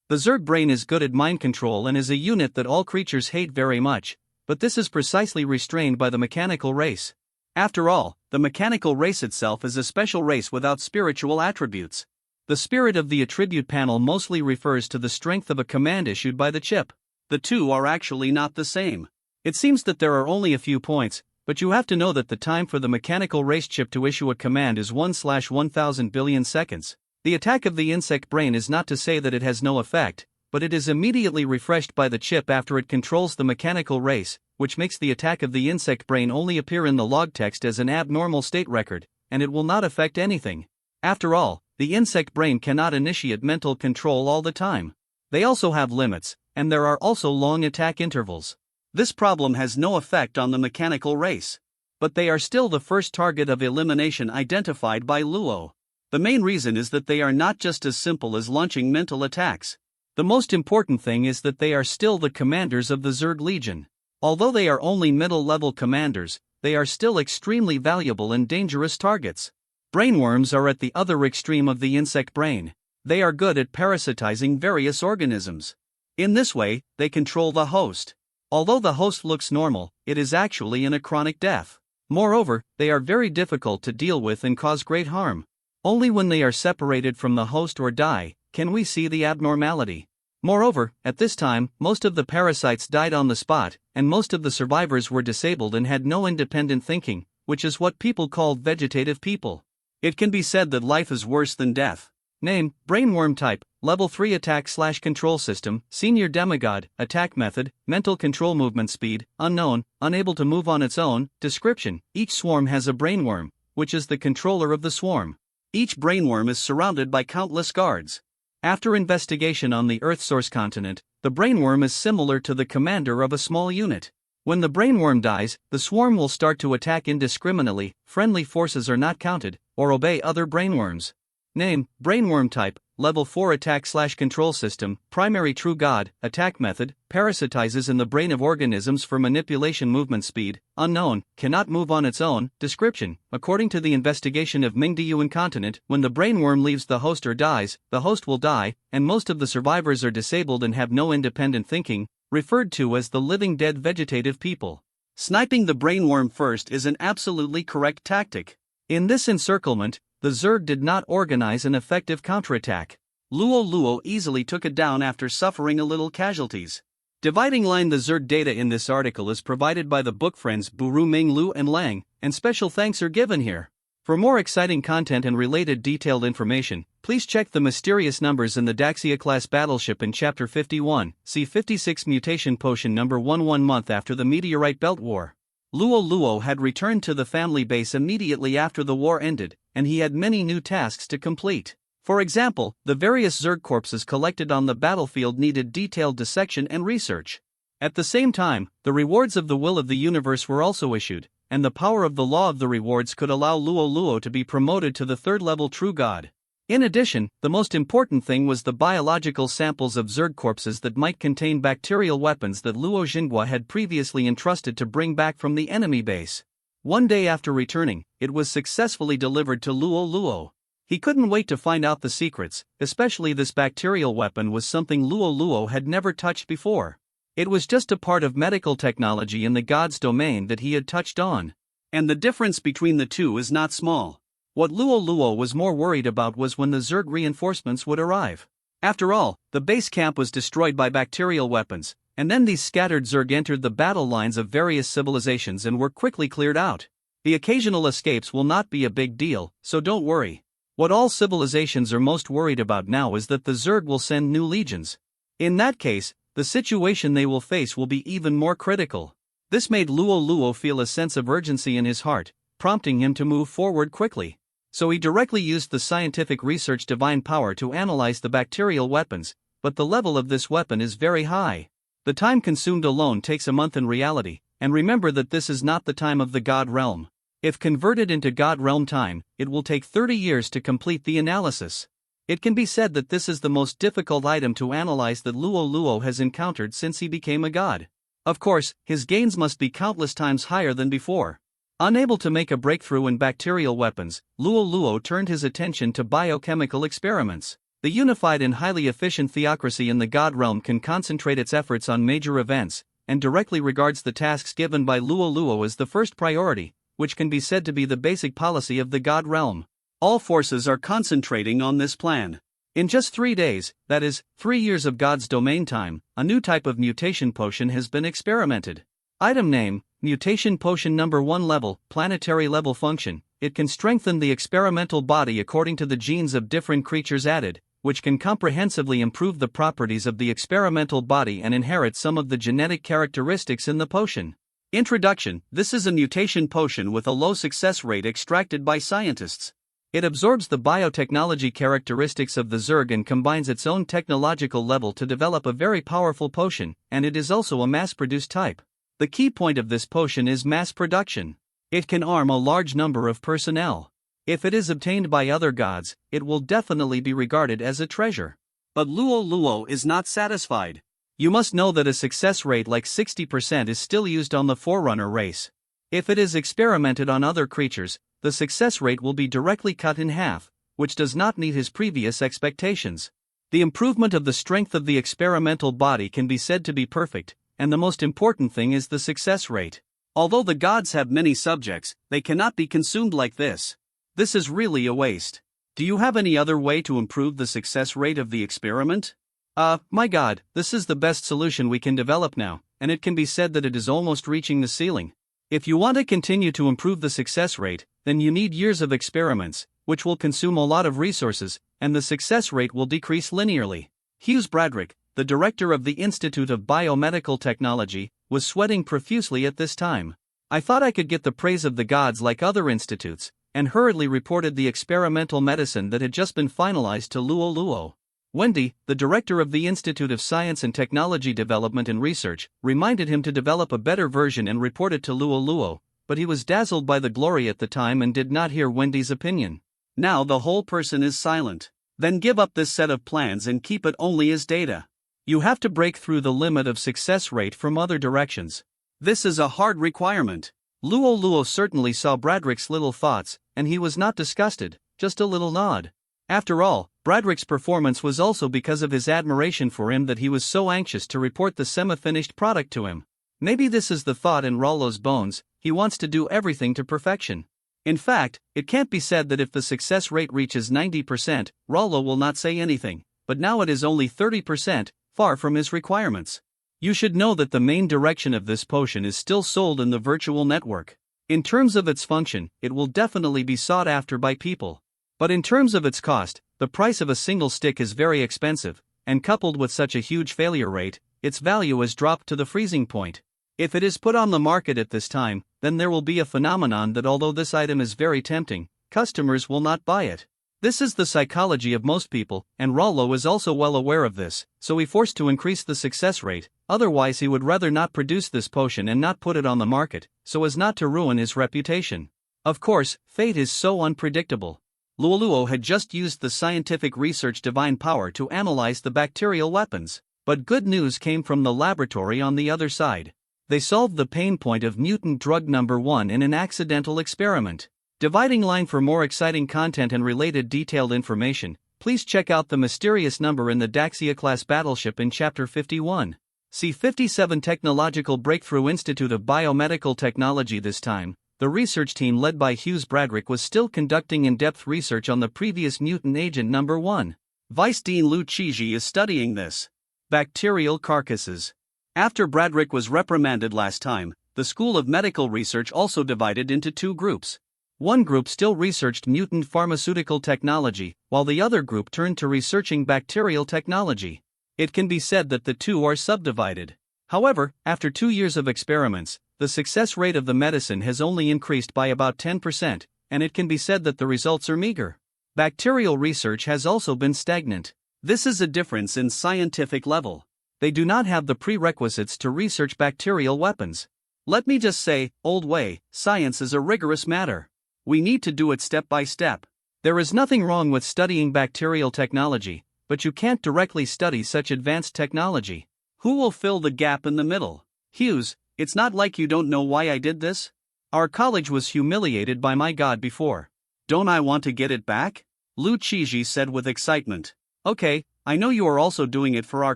The Zerg brain is good at mind control and is a unit that all creatures hate very much, but this is precisely restrained by the mechanical race. After all, the mechanical race itself is a special race without spiritual attributes. The spirit of the attribute panel mostly refers to the strength of a command issued by the chip. The two are actually not the same. It seems that there are only a few points, but you have to know that the time for the mechanical race chip to issue a command is 1/1000 billion seconds. The attack of the insect brain is not to say that it has no effect, but it is immediately refreshed by the chip after it controls the mechanical race, which makes the attack of the insect brain only appear in the log text as an abnormal state record, and it will not affect anything. After all, the insect brain cannot initiate mental control all the time. They also have limits, and there are also long attack intervals. This problem has no effect on the mechanical race. But they are still the first target of elimination identified by Luo. The main reason is that they are not just as simple as launching mental attacks. The most important thing is that they are still the commanders of the Zerg Legion. Although they are only middle-level commanders, they are still extremely valuable and dangerous targets. Brainworms are at the other extreme of the insect brain. They are good at parasitizing various organisms. In this way, they control the host. Although the host looks normal, it is actually in a chronic death. Moreover, they are very difficult to deal with and cause great harm. Only when they are separated from the host or die can we see the abnormality. Moreover, at this time, most of the parasites died on the spot, and most of the survivors were disabled and had no independent thinking, which is what people called vegetative people. It can be said that life is worse than death. Name, Brainworm type, Level 3 attack/control system, Senior Demigod, attack method, mental control movement speed, unknown, unable to move on its own. Description: each swarm has a brainworm, which is the controller of the swarm. Each brainworm is surrounded by countless guards. After investigation on the Earth source continent, the brainworm is similar to the commander of a small unit. When the brainworm dies, the swarm will start to attack indiscriminately, friendly forces are not counted, or obey other brainworms. Name, Brainworm type, Level 4 attack/control system, Primary True God, attack method, parasitizes in the brain of organisms for manipulation movement speed, unknown, cannot move on its own. Description: according to the investigation of Mingdiu continent, when the brainworm leaves the host or dies, the host will die, and most of the survivors are disabled and have no independent thinking, referred to as the living dead vegetative people. Sniping the brainworm first is an absolutely correct tactic. In this encirclement, the Zerg did not organize an effective counterattack. Luo Luo easily took it down after suffering a little casualties. Dividing line: the Zerg data in this article is provided by the book friends Buru Ming Lu and Lang, and special thanks are given here. For more exciting content and related detailed information, please check the mysterious numbers in the Daxia-class battleship in Chapter 51, see 56 Mutation Potion number 1 month after the Meteorite Belt War. Luo Luo had returned to the family base immediately after the war ended, and he had many new tasks to complete. For example, the various Zerg corpses collected on the battlefield needed detailed dissection and research. At the same time, the rewards of the will of the universe were also issued, and the power of the law of the rewards could allow Luo Luo to be promoted to the 3rd level True God. In addition, the most important thing was the biological samples of Zerg corpses that might contain bacterial weapons that Luo Xingua had previously entrusted to bring back from the enemy base. One day after returning, it was successfully delivered to Luo Luo. He couldn't wait to find out the secrets, especially this bacterial weapon was something Luo Luo had never touched before. It was just a part of medical technology in the God's domain that he had touched on. And the difference between the two is not small. What Luo Luo was more worried about was when the Zerg reinforcements would arrive. After all, the base camp was destroyed by bacterial weapons, and then these scattered Zerg entered the battle lines of various civilizations and were quickly cleared out. The occasional escapes will not be a big deal, so don't worry. What all civilizations are most worried about now is that the Zerg will send new legions. In that case, the situation they will face will be even more critical. This made Luo Luo feel a sense of urgency in his heart, prompting him to move forward quickly. So he directly used the scientific research divine power to analyze the bacterial weapons, but the level of this weapon is very high. The time consumed alone takes a month in reality, and remember that this is not the time of the God realm. If converted into God realm time, it will take 30 years to complete the analysis. It can be said that this is the most difficult item to analyze that Luo Luo has encountered since he became a god. Of course, his gains must be countless times higher than before. Unable to make a breakthrough in bacterial weapons, Luo Luo turned his attention to biochemical experiments. The unified and highly efficient theocracy in the God realm can concentrate its efforts on major events, and directly regards the tasks given by Luo Luo as the first priority, which can be said to be the basic policy of the God realm. All forces are concentrating on this plan. In just 3 days, that is, 3 years of God's domain time, a new type of mutation potion has been experimented. Item name, Mutation Potion number 1 level, planetary level function. It can strengthen the experimental body according to the genes of different creatures added, which can comprehensively improve the properties of the experimental body and inherit some of the genetic characteristics in the potion. Introduction: this is a mutation potion with a low success rate extracted by scientists. It absorbs the biotechnology characteristics of the Zerg and combines its own technological level to develop a very powerful potion, and it is also a mass-produced type. The key point of this potion is mass production. It can arm a large number of personnel. If it is obtained by other gods, it will definitely be regarded as a treasure. But Luo Luo is not satisfied. You must know that a success rate like 60% is still used on the Forerunner race. If it is experimented on other creatures, the success rate will be directly cut in half, which does not meet his previous expectations. The improvement of the strength of the experimental body can be said to be perfect, and the most important thing is the success rate. Although the gods have many subjects, they cannot be consumed like this. This is really a waste. Do you have any other way to improve the success rate of the experiment? My god, this is the best solution we can develop now, and it can be said that it is almost reaching the ceiling. If you want to continue to improve the success rate, then you need years of experiments, which will consume a lot of resources, and the success rate will decrease linearly. Hughes Bradrick, the director of the Institute of Biomedical Technology, was sweating profusely at this time. I thought I could get the praise of the gods like other institutes, and hurriedly reported the experimental medicine that had just been finalized to Luo Luo. Wendy, the director of the Institute of Science and Technology Development and Research, reminded him to develop a better version and report it to Luo Luo, but he was dazzled by the glory at the time and did not hear Wendy's opinion. Now the whole person is silent. Then give up this set of plans and keep it only as data. You have to break through the limit of success rate from other directions. This is a hard requirement. Luo Luo certainly saw Bradrick's little thoughts, and he was not disgusted, just a little nod. After all, Bradrick's performance was also because of his admiration for him that he was so anxious to report the semi-finished product to him. Maybe this is the thought in Rollo's bones, he wants to do everything to perfection. In fact, it can't be said that if the success rate reaches 90%, Rollo will not say anything, but now it is only 30%, far from his requirements. You should know that the main direction of this potion is still sold in the virtual network. In terms of its function, it will definitely be sought after by people. But in terms of its cost, the price of a single stick is very expensive, and coupled with such a huge failure rate, its value has dropped to the freezing point. If it is put on the market at this time, then there will be a phenomenon that although this item is very tempting, customers will not buy it. This is the psychology of most people, and Rollo is also well aware of this, so he forced to increase the success rate, otherwise he would rather not produce this potion and not put it on the market, so as not to ruin his reputation. Of course, fate is so unpredictable. Luo Luo had just used the scientific research divine power to analyze the bacterial weapons, but good news came from the laboratory on the other side. They solved the pain point of mutant drug number 1 in an accidental experiment. Dividing line for more exciting content and related detailed information, please check out the mysterious number in the Daxia-class battleship in Chapter 51. See 57 Technological Breakthrough Institute of Biomedical Technology. This time, the research team led by Hughes Bradrick was still conducting in-depth research on the previous mutant agent number 1. Vice Dean Lu Qizhi is studying this. Bacterial carcasses. After Bradrick was reprimanded last time, the School of Medical Research also divided into two groups. One group still researched mutant pharmaceutical technology, while the other group turned to researching bacterial technology. It can be said that the two are subdivided. However, after 2 years of experiments, the success rate of the medicine has only increased by about 10%, and it can be said that the results are meager. Bacterial research has also been stagnant. This is a difference in scientific level. They do not have the prerequisites to research bacterial weapons. Let me just say, old way, science is a rigorous matter. We need to do it step by step. There is nothing wrong with studying bacterial technology, but you can't directly study such advanced technology. Who will fill the gap in the middle? Hughes, it's not like you don't know why I did this. Our college was humiliated by my god before. Don't I want to get it back? Lu Qizhi said with excitement. Okay, I know you are also doing it for our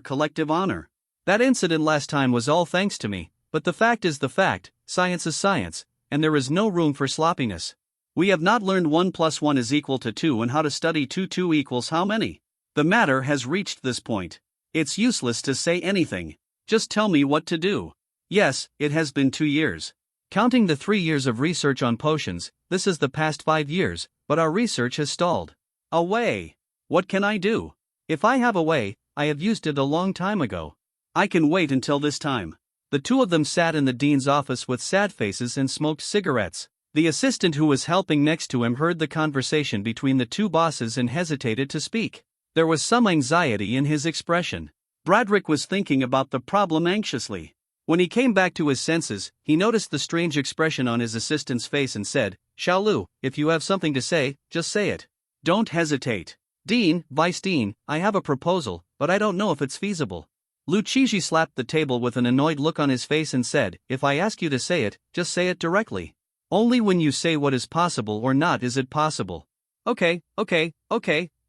collective honor. That incident last time was all thanks to me, but the fact is the fact, science is science, and there is no room for sloppiness. We have not learned 1 + 1 is equal to 2 and how to study 2 equals how many. The matter has reached this point. It's useless to say anything. Just tell me what to do. Yes, it has been 2 years. Counting the 3 years of research on potions, this is the past 5 years, but our research has stalled. A way. What can I do? If I have a way, I have used it a long time ago. I can wait until this time. The two of them sat in the dean's office with sad faces and smoked cigarettes. The assistant who was helping next to him heard the conversation between the two bosses and hesitated to speak. There was some anxiety in his expression. Bradrick was thinking about the problem anxiously. When he came back to his senses, he noticed the strange expression on his assistant's face and said, Xiaolu, if you have something to say, just say it. Don't hesitate. Dean, Vice Dean, I have a proposal, but I don't know if it's feasible. Lu Qizhi slapped the table with an annoyed look on his face and said, if I ask you to say it, just say it directly. Only when you say what is possible or not is it possible. Okay,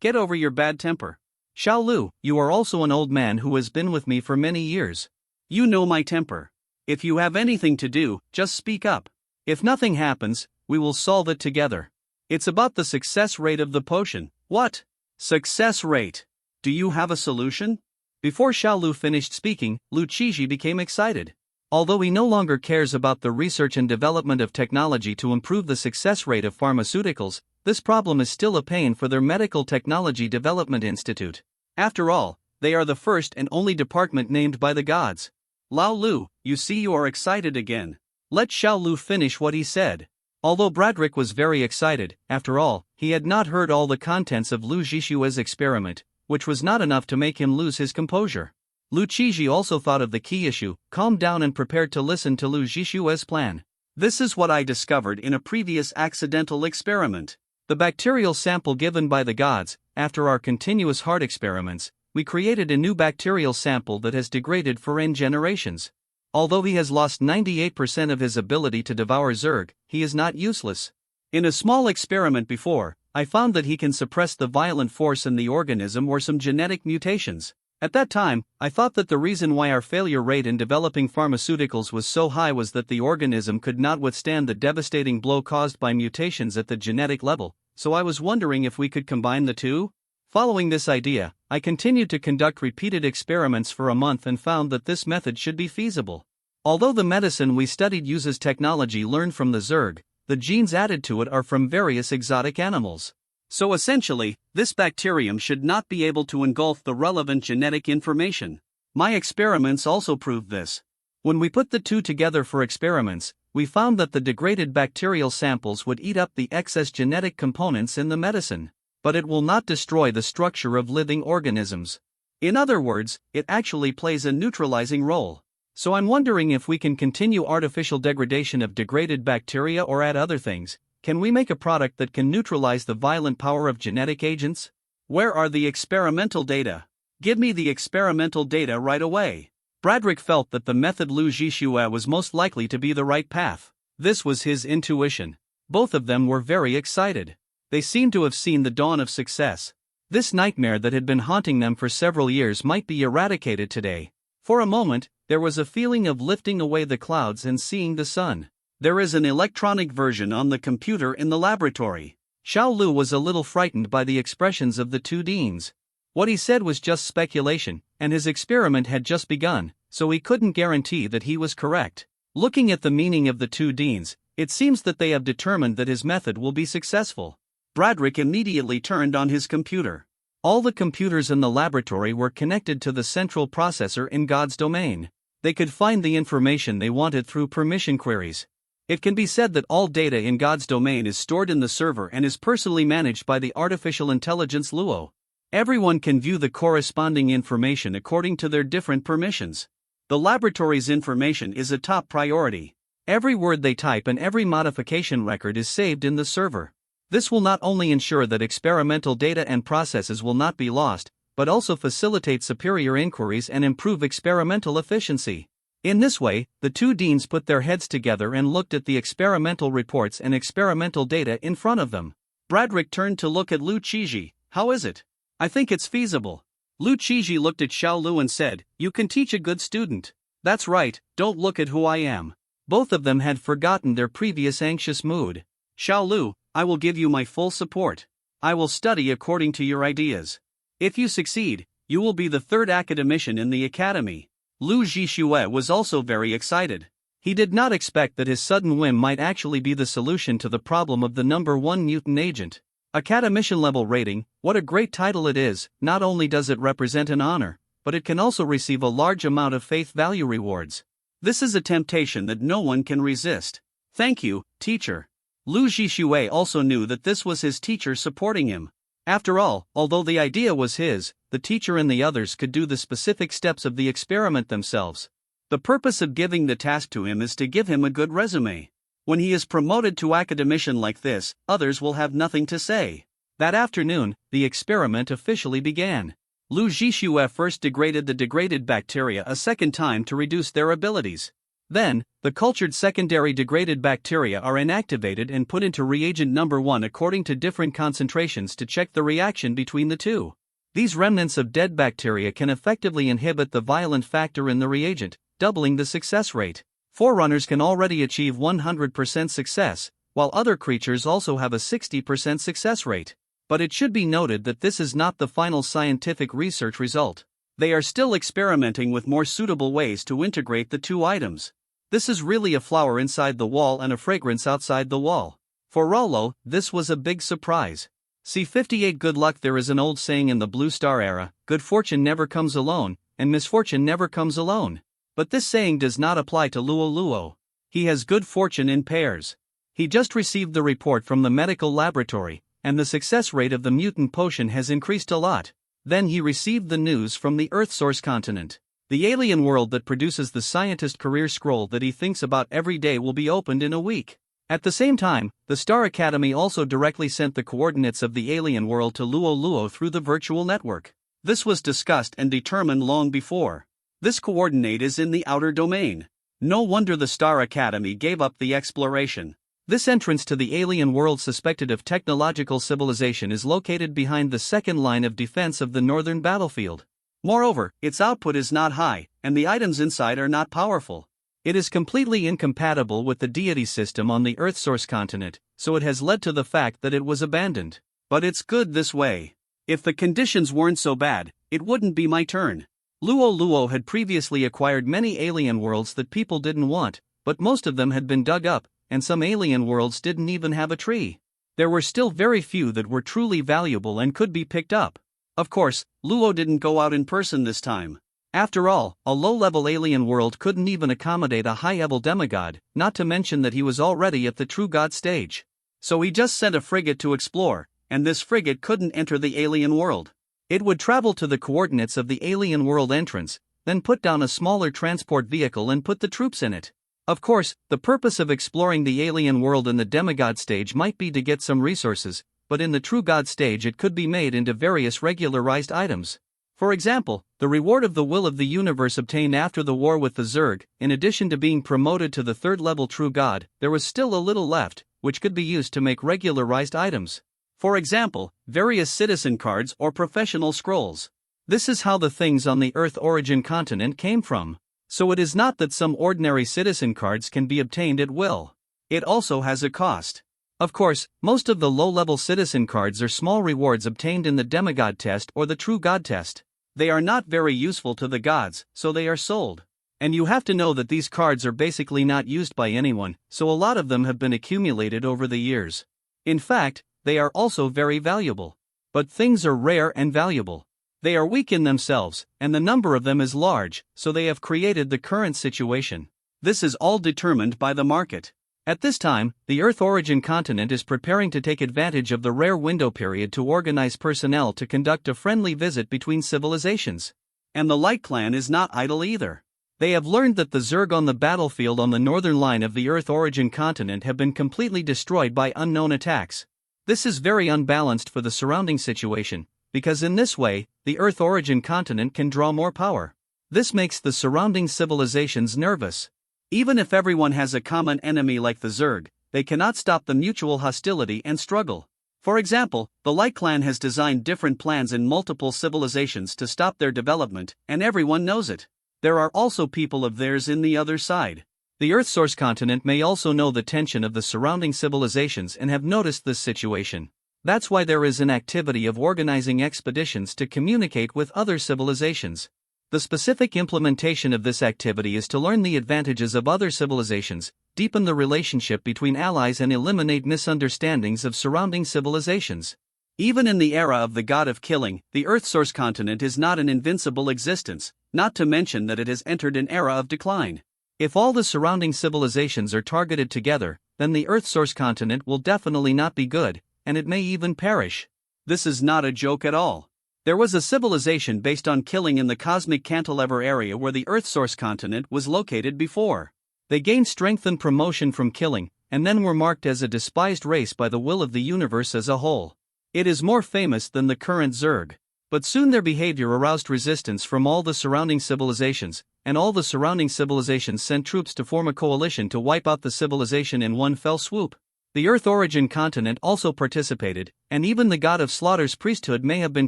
get over your bad temper. Xiaolu, you are also an old man who has been with me for many years. You know my temper. If you have anything to do, just speak up. If nothing happens, we will solve it together. It's about the success rate of the potion. What? Success rate. Do you have a solution? Before Xiaolu finished speaking, Lu Qiji became excited. Although he no longer cares about the research and development of technology to improve the success rate of pharmaceuticals, this problem is still a pain for their Medical Technology Development Institute. After all, they are the first and only department named by the gods. Lao Lu, you see you are excited again. Let Xiaolu finish what he said. Although Bradrick was very excited, after all, he had not heard all the contents of Lu Zhishue's experiment, which was not enough to make him lose his composure. Lu Qiji also thought of the key issue, calmed down and prepared to listen to Lu Zhishue's plan. This is what I discovered in a previous accidental experiment. The bacterial sample given by the gods, after our continuous heart experiments, we created a new bacterial sample that has degraded for N generations. Although he has lost 98% of his ability to devour Zerg, he is not useless. In a small experiment before, I found that he can suppress the violent force in the organism or some genetic mutations. At that time, I thought that the reason why our failure rate in developing pharmaceuticals was so high was that the organism could not withstand the devastating blow caused by mutations at the genetic level, so I was wondering if we could combine the two? Following this idea, I continued to conduct repeated experiments for a month and found that this method should be feasible. Although the medicine we studied uses technology learned from the Zerg, the genes added to it are from various exotic animals. So essentially, this bacterium should not be able to engulf the relevant genetic information. My experiments also proved this. When we put the two together for experiments, we found that the degraded bacterial samples would eat up the excess genetic components in the medicine, but it will not destroy the structure of living organisms. In other words, it actually plays a neutralizing role. So I'm wondering if we can continue artificial degradation of degraded bacteria or add other things. Can we make a product that can neutralize the violent power of genetic agents? Where are the experimental data? Give me the experimental data right away. Bradrick felt that the method Lu Zhishue was most likely to be the right path. This was his intuition. Both of them were very excited. They seemed to have seen the dawn of success. This nightmare that had been haunting them for several years might be eradicated today. For a moment, there was a feeling of lifting away the clouds and seeing the sun. There is an electronic version on the computer in the laboratory. Xiaolu was a little frightened by the expressions of the two deans. What he said was just speculation, and his experiment had just begun, so he couldn't guarantee that he was correct. Looking at the meaning of the two deans, it seems that they have determined that his method will be successful. Bradrick immediately turned on his computer. All the computers in the laboratory were connected to the central processor in God's domain. They could find the information they wanted through permission queries. It can be said that all data in God's domain is stored in the server and is personally managed by the artificial intelligence Luo. Everyone can view the corresponding information according to their different permissions. The laboratory's information is a top priority. Every word they type and every modification record is saved in the server. This will not only ensure that experimental data and processes will not be lost, but also facilitate superior inquiries and improve experimental efficiency. In this way, the two deans put their heads together and looked at the experimental reports and experimental data in front of them. Bradrick turned to look at Lu Qiji. How is it? I think it's feasible. Lu Qiji looked at Xiaolu and said, "You can teach a good student." That's right, don't look at who I am. Both of them had forgotten their previous anxious mood. Xiaolu, I will give you my full support. I will study according to your ideas. If you succeed, you will be the third academician in the academy. Lu Zhishue was also very excited. He did not expect that his sudden whim might actually be the solution to the problem of the number one mutant agent. Academician level rating, what a great title it is. Not only does it represent an honor, but it can also receive a large amount of faith value rewards. This is a temptation that no one can resist. Thank you, teacher. Lu Zhishue also knew that this was his teacher supporting him. After all, although the idea was his, the teacher and the others could do the specific steps of the experiment themselves. The purpose of giving the task to him is to give him a good resume. When he is promoted to academician like this, others will have nothing to say. That afternoon, the experiment officially began. Lu Zhishue first degraded the degraded bacteria a second time to reduce their abilities. Then, the cultured secondary degraded bacteria are inactivated and put into reagent number 1 according to different concentrations to check the reaction between the two. These remnants of dead bacteria can effectively inhibit the violent factor in the reagent, doubling the success rate. Forerunners can already achieve 100% success, while other creatures also have a 60% success rate. But it should be noted that this is not the final scientific research result. They are still experimenting with more suitable ways to integrate the two items. This is really a flower inside the wall and a fragrance outside the wall. For Rollo, this was a big surprise. C58 Good luck. There is an old saying in the Blue Star era, good fortune never comes alone, and misfortune never comes alone. But this saying does not apply to Luo Luo. He has good fortune in pairs. He just received the report from the medical laboratory, and the success rate of the mutant potion has increased a lot. Then he received the news from the Earth Source continent. The alien world that produces the scientist career scroll that he thinks about every day will be opened in a week. At the same time, the Star Academy also directly sent the coordinates of the alien world to Luo Luo through the virtual network. This was discussed and determined long before. This coordinate is in the outer domain. No wonder the Star Academy gave up the exploration. This entrance to the alien world suspected of technological civilization is located behind the second line of defense of the northern battlefield. Moreover, its output is not high, and the items inside are not powerful. It is completely incompatible with the deity system on the Earth Source continent, so it has led to the fact that it was abandoned. But it's good this way. If the conditions weren't so bad, it wouldn't be my turn. Luo Luo had previously acquired many alien worlds that people didn't want, but most of them had been dug up, and some alien worlds didn't even have a tree. There were still very few that were truly valuable and could be picked up. Of course, Luo didn't go out in person this time. After all, a low-level alien world couldn't even accommodate a high-level demigod, not to mention that he was already at the true god stage. So he just sent a frigate to explore, and this frigate couldn't enter the alien world. It would travel to the coordinates of the alien world entrance, then put down a smaller transport vehicle and put the troops in it. Of course, the purpose of exploring the alien world in the demigod stage might be to get some resources, but in the true god stage it could be made into various regularized items. For example, the reward of the will of the universe obtained after the war with the Zerg, in addition to being promoted to the third level true god, there was still a little left, which could be used to make regularized items. For example, various citizen cards or professional scrolls. This is how the things on the Earth origin continent came from. So it is not that some ordinary citizen cards can be obtained at will. It also has a cost. Of course, most of the low-level citizen cards are small rewards obtained in the demigod test or the true god test. They are not very useful to the gods, so they are sold. And you have to know that these cards are basically not used by anyone, so a lot of them have been accumulated over the years. In fact, they are also very valuable. But things are rare and valuable. They are weak in themselves, and the number of them is large, so they have created the current situation. This is all determined by the market. At this time, the Earth origin continent is preparing to take advantage of the rare window period to organize personnel to conduct a friendly visit between civilizations. And the Light Clan is not idle either. They have learned that the Zerg on the battlefield on the northern line of the Earth origin continent have been completely destroyed by unknown attacks. This is very unbalanced for the surrounding situation, because in this way, the Earth origin continent can draw more power. This makes the surrounding civilizations nervous. Even if everyone has a common enemy like the Zerg, they cannot stop the mutual hostility and struggle. For example, the Light Clan has designed different plans in multiple civilizations to stop their development, and everyone knows it. There are also people of theirs in the other side. The Earth Source continent may also know the tension of the surrounding civilizations and have noticed this situation. That's why there is an activity of organizing expeditions to communicate with other civilizations. The specific implementation of this activity is to learn the advantages of other civilizations, deepen the relationship between allies and eliminate misunderstandings of surrounding civilizations. Even in the era of the god of killing, the Earth Source continent is not an invincible existence, not to mention that it has entered an era of decline. If all the surrounding civilizations are targeted together, then the Earth Source continent will definitely not be good, and it may even perish. This is not a joke at all. There was a civilization based on killing in the cosmic cantilever area where the Earth Source continent was located before. They gained strength and promotion from killing, and then were marked as a despised race by the will of the universe as a whole. It is more famous than the current Zerg. But soon their behavior aroused resistance from all the surrounding civilizations, and all the surrounding civilizations sent troops to form a coalition to wipe out the civilization in one fell swoop. The Earth origin continent also participated, and even the god of slaughter's priesthood may have been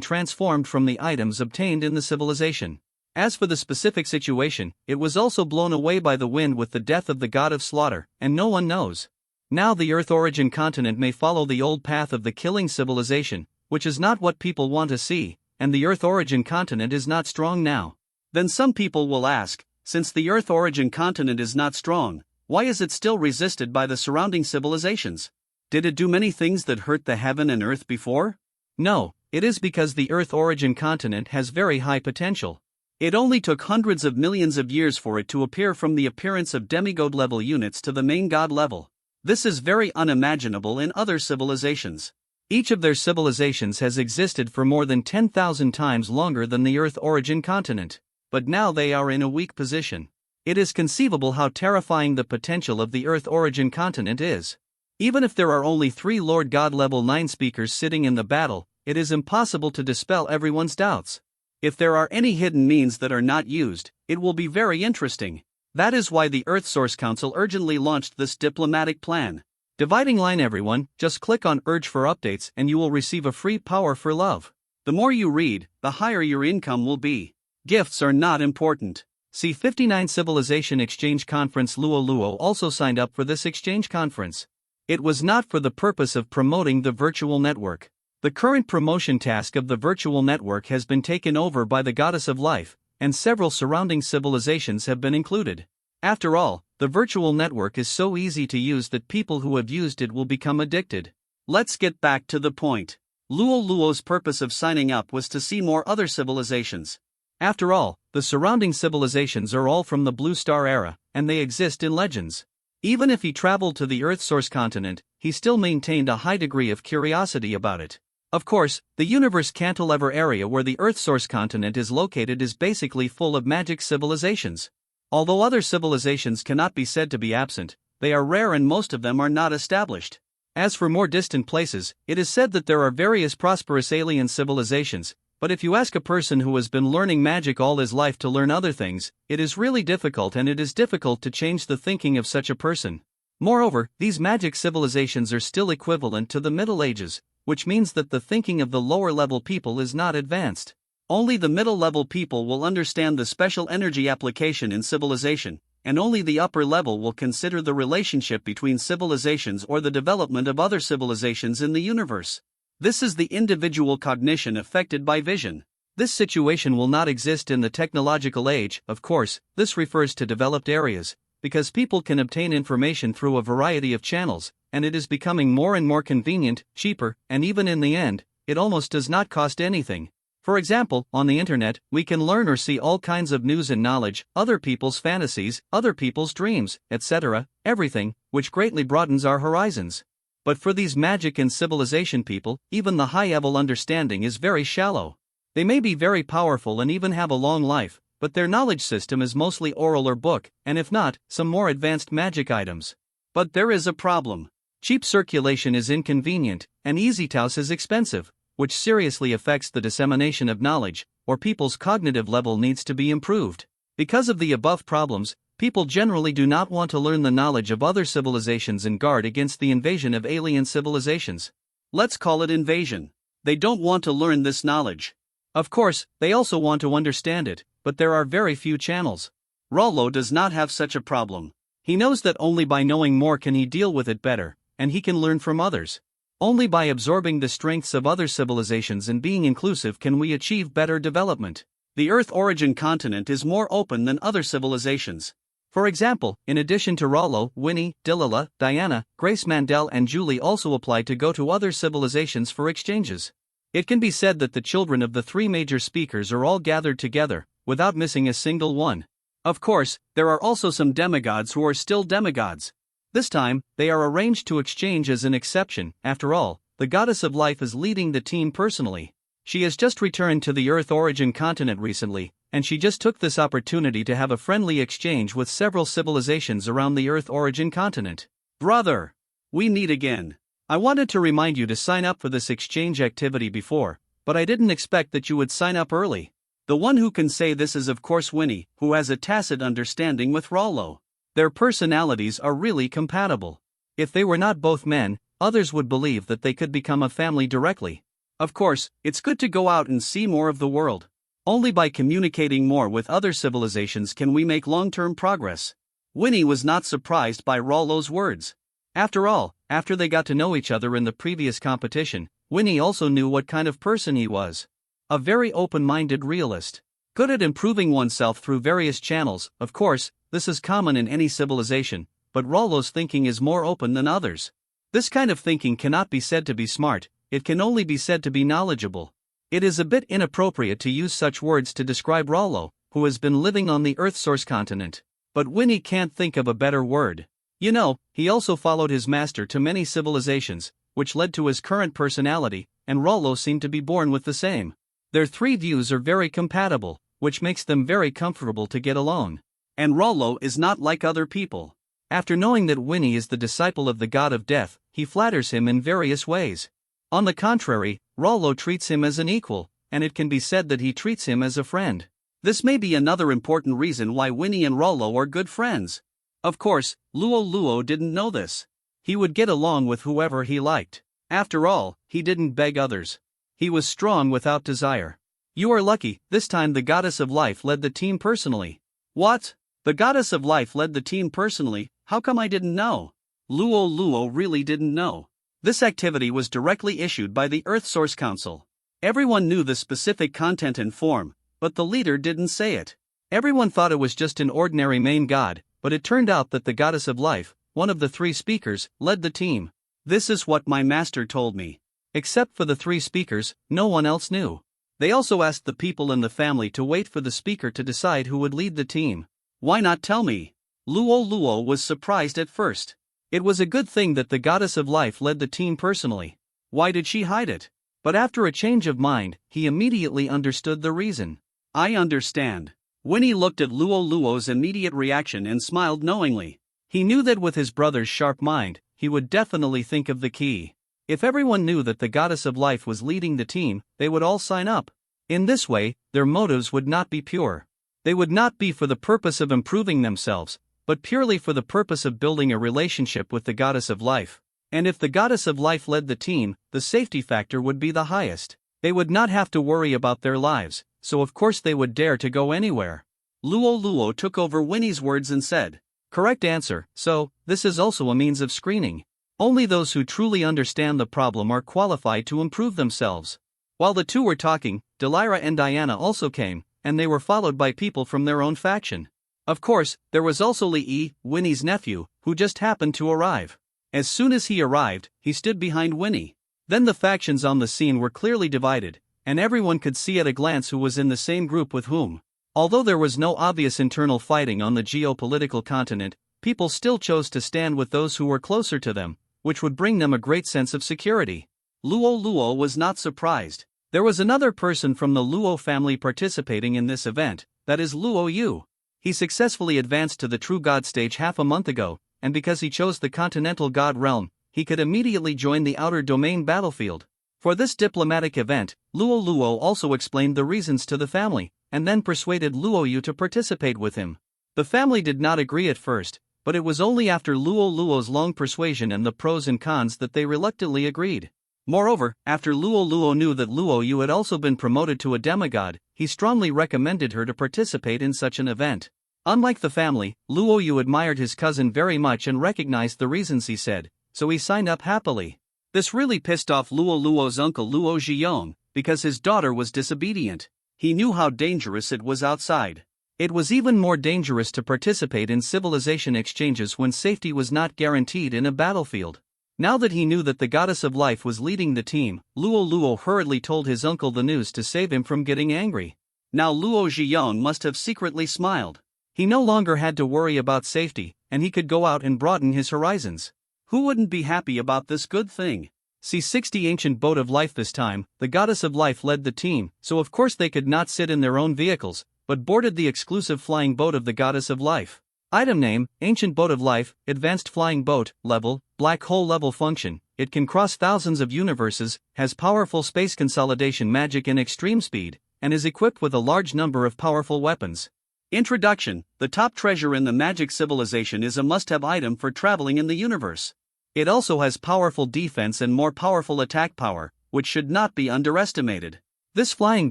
transformed from the items obtained in the civilization. As for the specific situation, it was also blown away by the wind with the death of the god of slaughter, and no one knows. Now the Earth origin continent may follow the old path of the killing civilization, which is not what people want to see, and the Earth origin continent is not strong now. Then some people will ask, since the Earth origin continent is not strong, why is it still resisted by the surrounding civilizations? Did it do many things that hurt the heaven and earth before? No, it is because the Earth origin continent has very high potential. It only took hundreds of millions of years for it to appear from the appearance of demigod level units to the main god level. This is very unimaginable in other civilizations. Each of their civilizations has existed for more than 10,000 times longer than the Earth origin continent, but now they are in a weak position. It is conceivable how terrifying the potential of the Earth origin continent is. Even if there are only 3 Lord God level 9 speakers sitting in the battle, it is impossible to dispel everyone's doubts. If there are any hidden means that are not used, it will be very interesting. That is why the Earth Source Council urgently launched this diplomatic plan. Dividing line everyone, just click on Urge for updates and you will receive a free Power for Love. The more you read, the higher your income will be. Gifts are not important. See 59 Civilization Exchange Conference. Luo Luo also signed up for this exchange conference. It was not for the purpose of promoting the virtual network. The current promotion task of the virtual network has been taken over by the Goddess of Life, and several surrounding civilizations have been included. After all, the virtual network is so easy to use that people who have used it will become addicted. Let's get back to the point. Luo Luo's purpose of signing up was to see more other civilizations. After all, the surrounding civilizations are all from the Blue Star era, and they exist in legends. Even if he traveled to the Earth Source continent, he still maintained a high degree of curiosity about it. Of course, the universe cantilever area where the Earth Source continent is located is basically full of magic civilizations. Although other civilizations cannot be said to be absent, they are rare and most of them are not established. As for more distant places, it is said that there are various prosperous alien civilizations, but if you ask a person who has been learning magic all his life to learn other things, it is really difficult, and it is difficult to change the thinking of such a person. Moreover, these magic civilizations are still equivalent to the Middle Ages, which means that the thinking of the lower-level people is not advanced. Only the middle-level people will understand the special energy application in civilization, and only the upper level will consider the relationship between civilizations or the development of other civilizations in the universe. This is the individual cognition affected by vision. This situation will not exist in the technological age, of course. This refers to developed areas, because people can obtain information through a variety of channels, and it is becoming more and more convenient, cheaper, and even in the end, it almost does not cost anything. For example, on the internet, we can learn or see all kinds of news and knowledge, other people's fantasies, other people's dreams, etc., everything, which greatly broadens our horizons. But for these magic and civilization people, even the high-level understanding is very shallow. They may be very powerful and even have a long life, but their knowledge system is mostly oral or book, and if not, some more advanced magic items. But there is a problem. Cheap circulation is inconvenient, and EasyTouse is expensive, which seriously affects the dissemination of knowledge, or people's cognitive level needs to be improved. Because of the above problems, people generally do not want to learn the knowledge of other civilizations and guard against the invasion of alien civilizations. Let's call it invasion. They don't want to learn this knowledge. Of course, they also want to understand it, but there are very few channels. Rollo does not have such a problem. He knows that only by knowing more can he deal with it better, and he can learn from others. Only by absorbing the strengths of other civilizations and being inclusive can we achieve better development. The Earth origin continent is more open than other civilizations. For example, in addition to Rollo, Winnie, Delilah, Diana, Grace Mandel and Julie also applied to go to other civilizations for exchanges. It can be said that the children of the 3 major speakers are all gathered together, without missing a single one. Of course, there are also some demigods who are still demigods. This time, they are arranged to exchange as an exception. After all, the Goddess of Life is leading the team personally. She has just returned to the Earth origin continent recently, and she just took this opportunity to have a friendly exchange with several civilizations around the Earth origin continent. Brother! We meet again. I wanted to remind you to sign up for this exchange activity before, but I didn't expect that you would sign up early. The one who can say this is of course Winnie, who has a tacit understanding with Rollo. Their personalities are really compatible. If they were not both men, others would believe that they could become a family directly. Of course, it's good to go out and see more of the world. Only by communicating more with other civilizations can we make long-term progress. Winnie was not surprised by Rollo's words. After all, after they got to know each other in the previous competition, Winnie also knew what kind of person he was. A very open-minded realist. Good at improving oneself through various channels. Of course, this is common in any civilization, but Rollo's thinking is more open than others. This kind of thinking cannot be said to be smart, it can only be said to be knowledgeable. It is a bit inappropriate to use such words to describe Rollo, who has been living on the Earth's source continent. But Winnie can't think of a better word. You know, he also followed his master to many civilizations, which led to his current personality, and Rollo seemed to be born with the same. Their three views are very compatible, which makes them very comfortable to get along. And Rollo is not like other people. After knowing that Winnie is the disciple of the god of death, he flatters him in various ways. On the contrary, Rollo treats him as an equal, and it can be said that he treats him as a friend. This may be another important reason why Winnie and Rollo are good friends. Of course, Luo didn't know this. He would get along with whoever he liked. After all, he didn't beg others. He was strong without desire. You are lucky, this time the goddess of life led the team personally. What? The goddess of life led the team personally? How come I didn't know? Luo really didn't know. This activity was directly issued by the Earth Source Council. Everyone knew the specific content and form, but the leader didn't say it. Everyone thought it was just an ordinary main god, but it turned out that the goddess of life, one of the three speakers, led the team. This is what my master told me. Except for the three speakers, no one else knew. They also asked the people in the family to wait for the speaker to decide who would lead the team. Why not tell me? Luo was surprised at first. It was a good thing that the goddess of life led the team personally. Why did she hide it? But after a change of mind, he immediately understood the reason. I understand. Winnie looked at Luo's immediate reaction and smiled knowingly. He knew that with his brother's sharp mind, he would definitely think of the key. If everyone knew that the goddess of life was leading the team, they would all sign up. In this way, their motives would not be pure. They would not be for the purpose of improving themselves, but purely for the purpose of building a relationship with the goddess of life. And if the goddess of life led the team, the safety factor would be the highest. They would not have to worry about their lives, so of course they would dare to go anywhere. Luo took over Winnie's words and said, "Correct answer, so, this is also a means of screening. Only those who truly understand the problem are qualified to improve themselves." While the two were talking, Delyra and Diana also came, and they were followed by people from their own faction. Of course, there was also Li, Winnie's nephew, who just happened to arrive. As soon as he arrived, he stood behind Winnie. Then the factions on the scene were clearly divided, and everyone could see at a glance who was in the same group with whom. Although there was no obvious internal fighting on the geopolitical continent, people still chose to stand with those who were closer to them, which would bring them a great sense of security. Luo was not surprised. There was another person from the Luo family participating in this event, that is Luo Yu. He successfully advanced to the True God stage half a month ago, and because he chose the Continental God realm, he could immediately join the Outer Domain battlefield. For this diplomatic event, Luo also explained the reasons to the family, and then persuaded Luo Yu to participate with him. The family did not agree at first, but it was only after Luo's long persuasion and the pros and cons that they reluctantly agreed. Moreover, after Luo knew that Luo Yu had also been promoted to a demigod, he strongly recommended her to participate in such an event. Unlike the family, Luo Yu admired his cousin very much and recognized the reasons he said, so he signed up happily. This really pissed off Luo's uncle Luo Zhiyong, because his daughter was disobedient. He knew how dangerous it was outside. It was even more dangerous to participate in civilization exchanges when safety was not guaranteed in a battlefield. Now that he knew that the goddess of life was leading the team, Luo hurriedly told his uncle the news to save him from getting angry. Now Luo Zhiyong must have secretly smiled. He no longer had to worry about safety, and he could go out and broaden his horizons. Who wouldn't be happy about this good thing? C60 Ancient Boat of Life. This time, the goddess of life led the team, so of course they could not sit in their own vehicles, but boarded the exclusive flying boat of the goddess of life. Item name, Ancient Boat of Life, Advanced Flying Boat, Level, Black Hole Level Function. It can cross thousands of universes, has powerful space consolidation magic and extreme speed, and is equipped with a large number of powerful weapons. Introduction. The top treasure in the magic civilization is a must-have item for traveling in the universe. It also has powerful defense and more powerful attack power, which should not be underestimated. This flying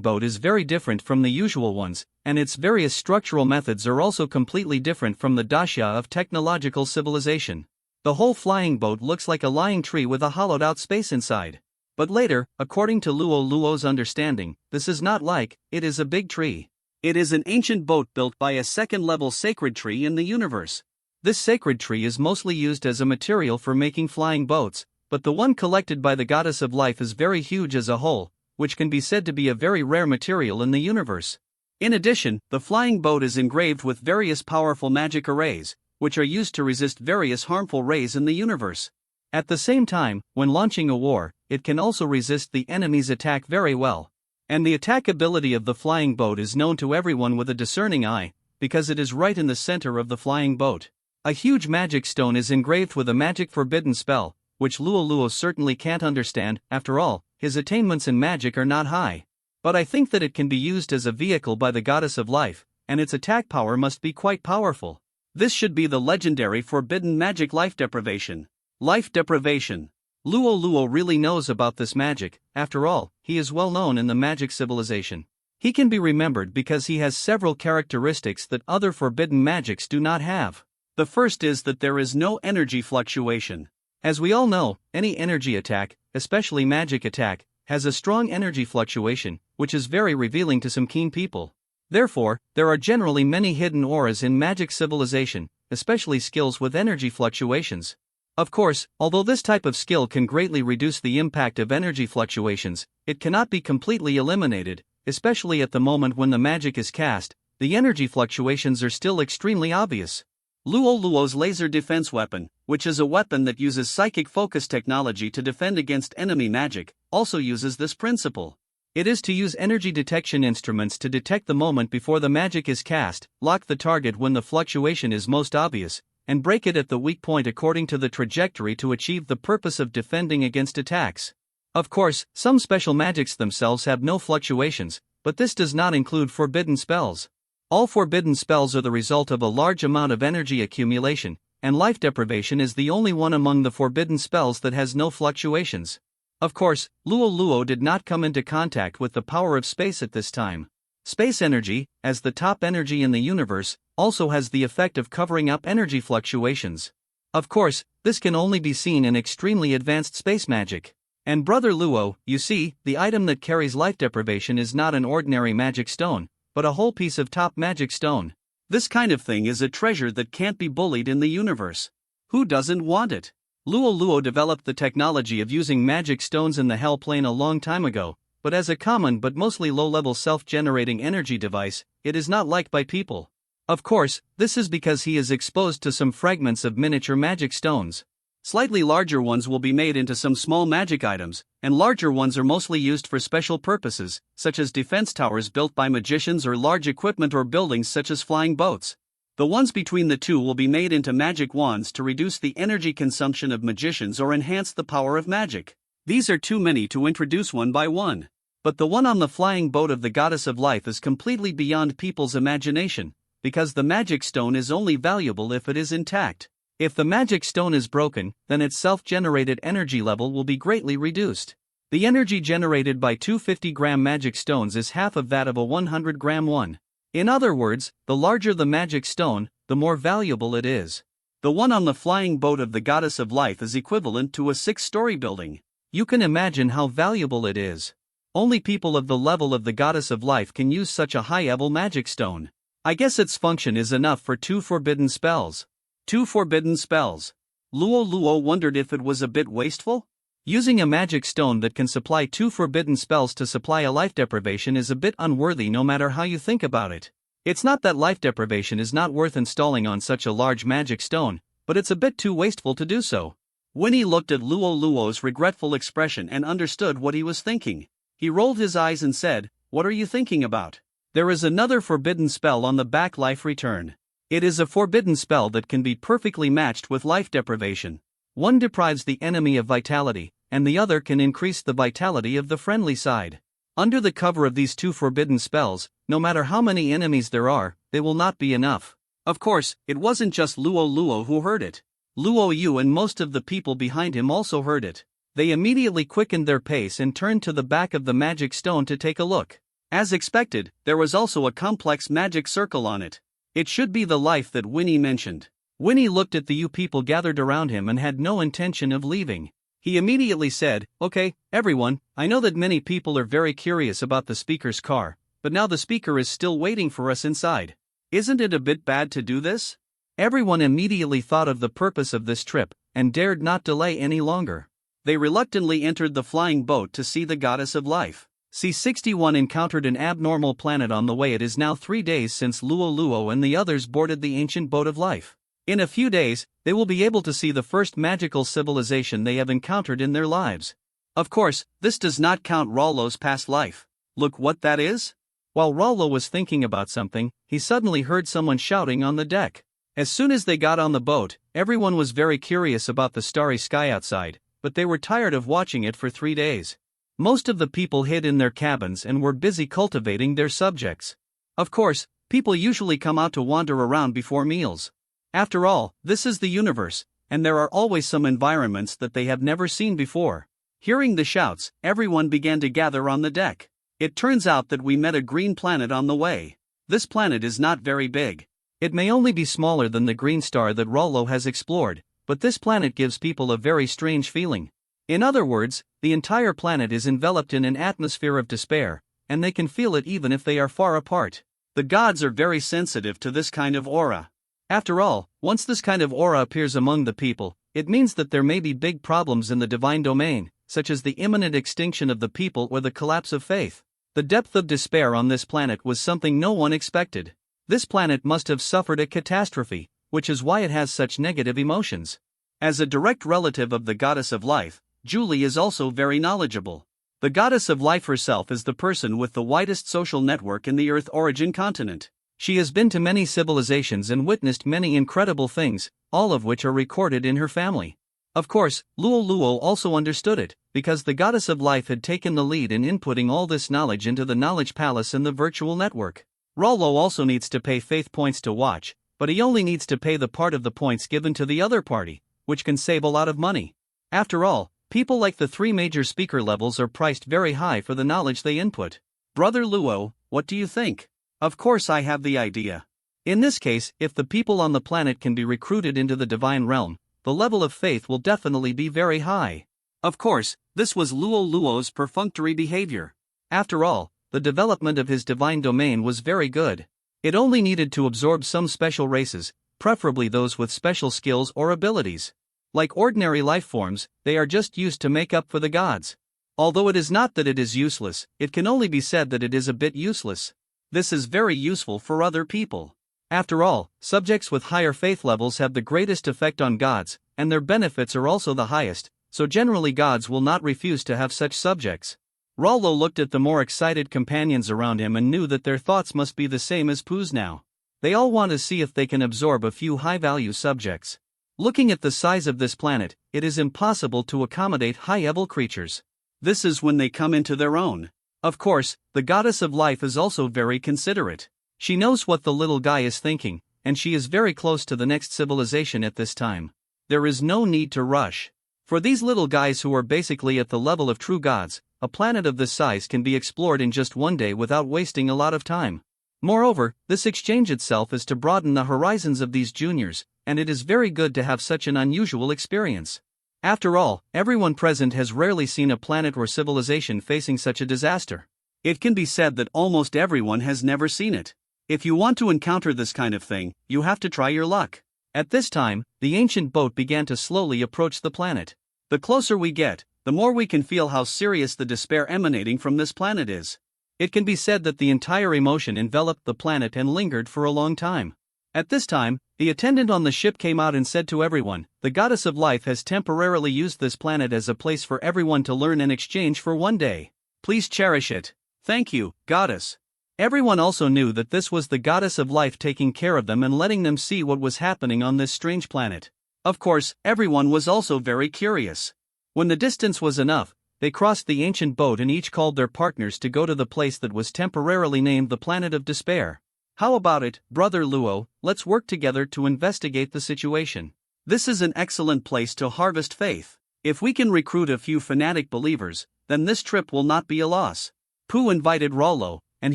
boat is very different from the usual ones, and its various structural methods are also completely different from the dasha of technological civilization. The whole flying boat looks like a lying tree with a hollowed-out space inside. But later, according to Luo Luo's understanding, this is not like, it is a big tree. It is an ancient boat built by a second-level sacred tree in the universe. This sacred tree is mostly used as a material for making flying boats, but the one collected by the goddess of life is very huge as a whole, which can be said to be a very rare material in the universe. In addition, the flying boat is engraved with various powerful magic arrays, which are used to resist various harmful rays in the universe. At the same time, when launching a war, it can also resist the enemy's attack very well. And the attack ability of the flying boat is known to everyone with a discerning eye, because it is right in the center of the flying boat. A huge magic stone is engraved with a magic forbidden spell, which Luo Luo certainly can't understand. After all, his attainments in magic are not high. But I think that it can be used as a vehicle by the goddess of life, and its attack power must be quite powerful. This should be the legendary forbidden magic life deprivation. Life deprivation. Luo Luo really knows about this magic. After all, he is well known in the magic civilization. He can be remembered because he has several characteristics that other forbidden magics do not have. The first is that there is no energy fluctuation. As we all know, any energy attack, especially magic attack, has a strong energy fluctuation, which is very revealing to some keen people. Therefore, there are generally many hidden auras in magic civilization, especially skills with energy fluctuations. Of course, although this type of skill can greatly reduce the impact of energy fluctuations, it cannot be completely eliminated, especially at the moment when the magic is cast. The energy fluctuations are still extremely obvious. Luo Luo's laser defense weapon, which is a weapon that uses psychic focus technology to defend against enemy magic, also uses this principle. It is to use energy detection instruments to detect the moment before the magic is cast, lock the target when the fluctuation is most obvious, and break it at the weak point according to the trajectory to achieve the purpose of defending against attacks. Of course, some special magics themselves have no fluctuations, but this does not include forbidden spells. All forbidden spells are the result of a large amount of energy accumulation, and life deprivation is the only one among the forbidden spells that has no fluctuations. Of course, Luo Luo did not come into contact with the power of space at this time. Space energy, as the top energy in the universe, also has the effect of covering up energy fluctuations. Of course, this can only be seen in extremely advanced space magic. And Brother Luo, you see, the item that carries life deprivation is not an ordinary magic stone, but a whole piece of top magic stone. This kind of thing is a treasure that can't be bullied in the universe. Who doesn't want it? Luo Luo developed the technology of using magic stones in the Hell Plane a long time ago, but as a common but mostly low-level self-generating energy device, it is not liked by people. Of course, this is because he is exposed to some fragments of miniature magic stones. Slightly larger ones will be made into some small magic items, and larger ones are mostly used for special purposes, such as defense towers built by magicians or large equipment or buildings such as flying boats. The ones between the two will be made into magic wands to reduce the energy consumption of magicians or enhance the power of magic. These are too many to introduce one by one. But the one on the flying boat of the goddess of life is completely beyond people's imagination, because the magic stone is only valuable if it is intact. If the magic stone is broken, then its self-generated energy level will be greatly reduced. The energy generated by two 50-gram magic stones is half of that of a 100-gram one. In other words, the larger the magic stone, the more valuable it is. The one on the flying boat of the goddess of life is equivalent to a 6-story building. You can imagine how valuable it is. Only people of the level of the goddess of life can use such a high-level magic stone. I guess its function is enough for 2 forbidden spells. 2 forbidden spells. Luo Luo wondered if it was a bit wasteful? Using a magic stone that can supply 2 forbidden spells to supply a life deprivation is a bit unworthy no matter how you think about it. It's not that life deprivation is not worth installing on such a large magic stone, but it's a bit too wasteful to do so. Winnie looked at Luo Luo's regretful expression and understood what he was thinking. He rolled his eyes and said, "What are you thinking about?" "There is another forbidden spell on the back life return. It is a forbidden spell that can be perfectly matched with life deprivation. One deprives the enemy of vitality, and the other can increase the vitality of the friendly side. Under the cover of these 2 forbidden spells, no matter how many enemies there are, they will not be enough." Of course, it wasn't just Luo Luo who heard it. Luo Yu and most of the people behind him also heard it. They immediately quickened their pace and turned to the back of the magic stone to take a look. As expected, there was also a complex magic circle on it. It should be the life that Winnie mentioned. Winnie looked at the people gathered around him and had no intention of leaving. He immediately said, "Okay, everyone, I know that many people are very curious about the speaker's car, but now the speaker is still waiting for us inside. Isn't it a bit bad to do this?" Everyone immediately thought of the purpose of this trip, and dared not delay any longer. They reluctantly entered the flying boat to see the goddess of life. C-61 encountered an abnormal planet on the way. It is now 3 days since Luo Luo and the others boarded the ancient boat of life. In a few days, they will be able to see the first magical civilization they have encountered in their lives. Of course, this does not count Rollo's past life. Look what that is? While Rollo was thinking about something, he suddenly heard someone shouting on the deck. As soon as they got on the boat, everyone was very curious about the starry sky outside, but they were tired of watching it for 3 days. Most of the people hid in their cabins and were busy cultivating their subjects. Of course, people usually come out to wander around before meals. After all, this is the universe, and there are always some environments that they have never seen before. Hearing the shouts, everyone began to gather on the deck. It turns out that we met a green planet on the way. This planet is not very big. It may only be smaller than the green star that Rollo has explored, but this planet gives people a very strange feeling. In other words, the entire planet is enveloped in an atmosphere of despair, and they can feel it even if they are far apart. The gods are very sensitive to this kind of aura. After all, once this kind of aura appears among the people, it means that there may be big problems in the divine domain, such as the imminent extinction of the people or the collapse of faith. The depth of despair on this planet was something no one expected. This planet must have suffered a catastrophe, which is why it has such negative emotions. As a direct relative of the goddess of life, Julie is also very knowledgeable. The goddess of life herself is the person with the widest social network in the Earth origin continent. She has been to many civilizations and witnessed many incredible things, all of which are recorded in her family. Of course, Luo Luo also understood it, because the goddess of life had taken the lead in inputting all this knowledge into the knowledge palace and the virtual network. Rollo also needs to pay faith points to watch, but he only needs to pay the part of the points given to the other party, which can save a lot of money. After all, people like the 3 major speaker levels are priced very high for the knowledge they input. Brother Luo, what do you think? Of course I have the idea. In this case, if the people on the planet can be recruited into the divine realm, the level of faith will definitely be very high. Of course, this was Luo Luo's perfunctory behavior. After all, the development of his divine domain was very good. It only needed to absorb some special races, preferably those with special skills or abilities. Like ordinary life forms, they are just used to make up for the gods. Although it is not that it is useless, it can only be said that it is a bit useless. This is very useful for other people. After all, subjects with higher faith levels have the greatest effect on gods, and their benefits are also the highest, so generally gods will not refuse to have such subjects. Rollo looked at the more excited companions around him and knew that their thoughts must be the same as Pooh's now. They all want to see if they can absorb a few high-value subjects. Looking at the size of this planet, it is impossible to accommodate high-level creatures. This is when they come into their own. Of course, the goddess of life is also very considerate. She knows what the little guy is thinking, and she is very close to the next civilization at this time. There is no need to rush. For these little guys who are basically at the level of true gods, a planet of this size can be explored in just 1 day without wasting a lot of time. Moreover, this exchange itself is to broaden the horizons of these juniors, and it is very good to have such an unusual experience. After all, everyone present has rarely seen a planet or civilization facing such a disaster. It can be said that almost everyone has never seen it. If you want to encounter this kind of thing, you have to try your luck. At this time, the ancient boat began to slowly approach the planet. The closer we get, the more we can feel how serious the despair emanating from this planet is. It can be said that the entire emotion enveloped the planet and lingered for a long time. At this time, the attendant on the ship came out and said to everyone, "The goddess of life has temporarily used this planet as a place for everyone to learn and exchange for 1 day. Please cherish it. Thank you, goddess." Everyone also knew that this was the goddess of life taking care of them and letting them see what was happening on this strange planet. Of course, everyone was also very curious. When the distance was enough, they crossed the ancient boat and each called their partners to go to the place that was temporarily named the Planet of Despair. "How about it, Brother Luo, let's work together to investigate the situation. This is an excellent place to harvest faith. If we can recruit a few fanatic believers, then this trip will not be a loss. Pooh invited Rollo, and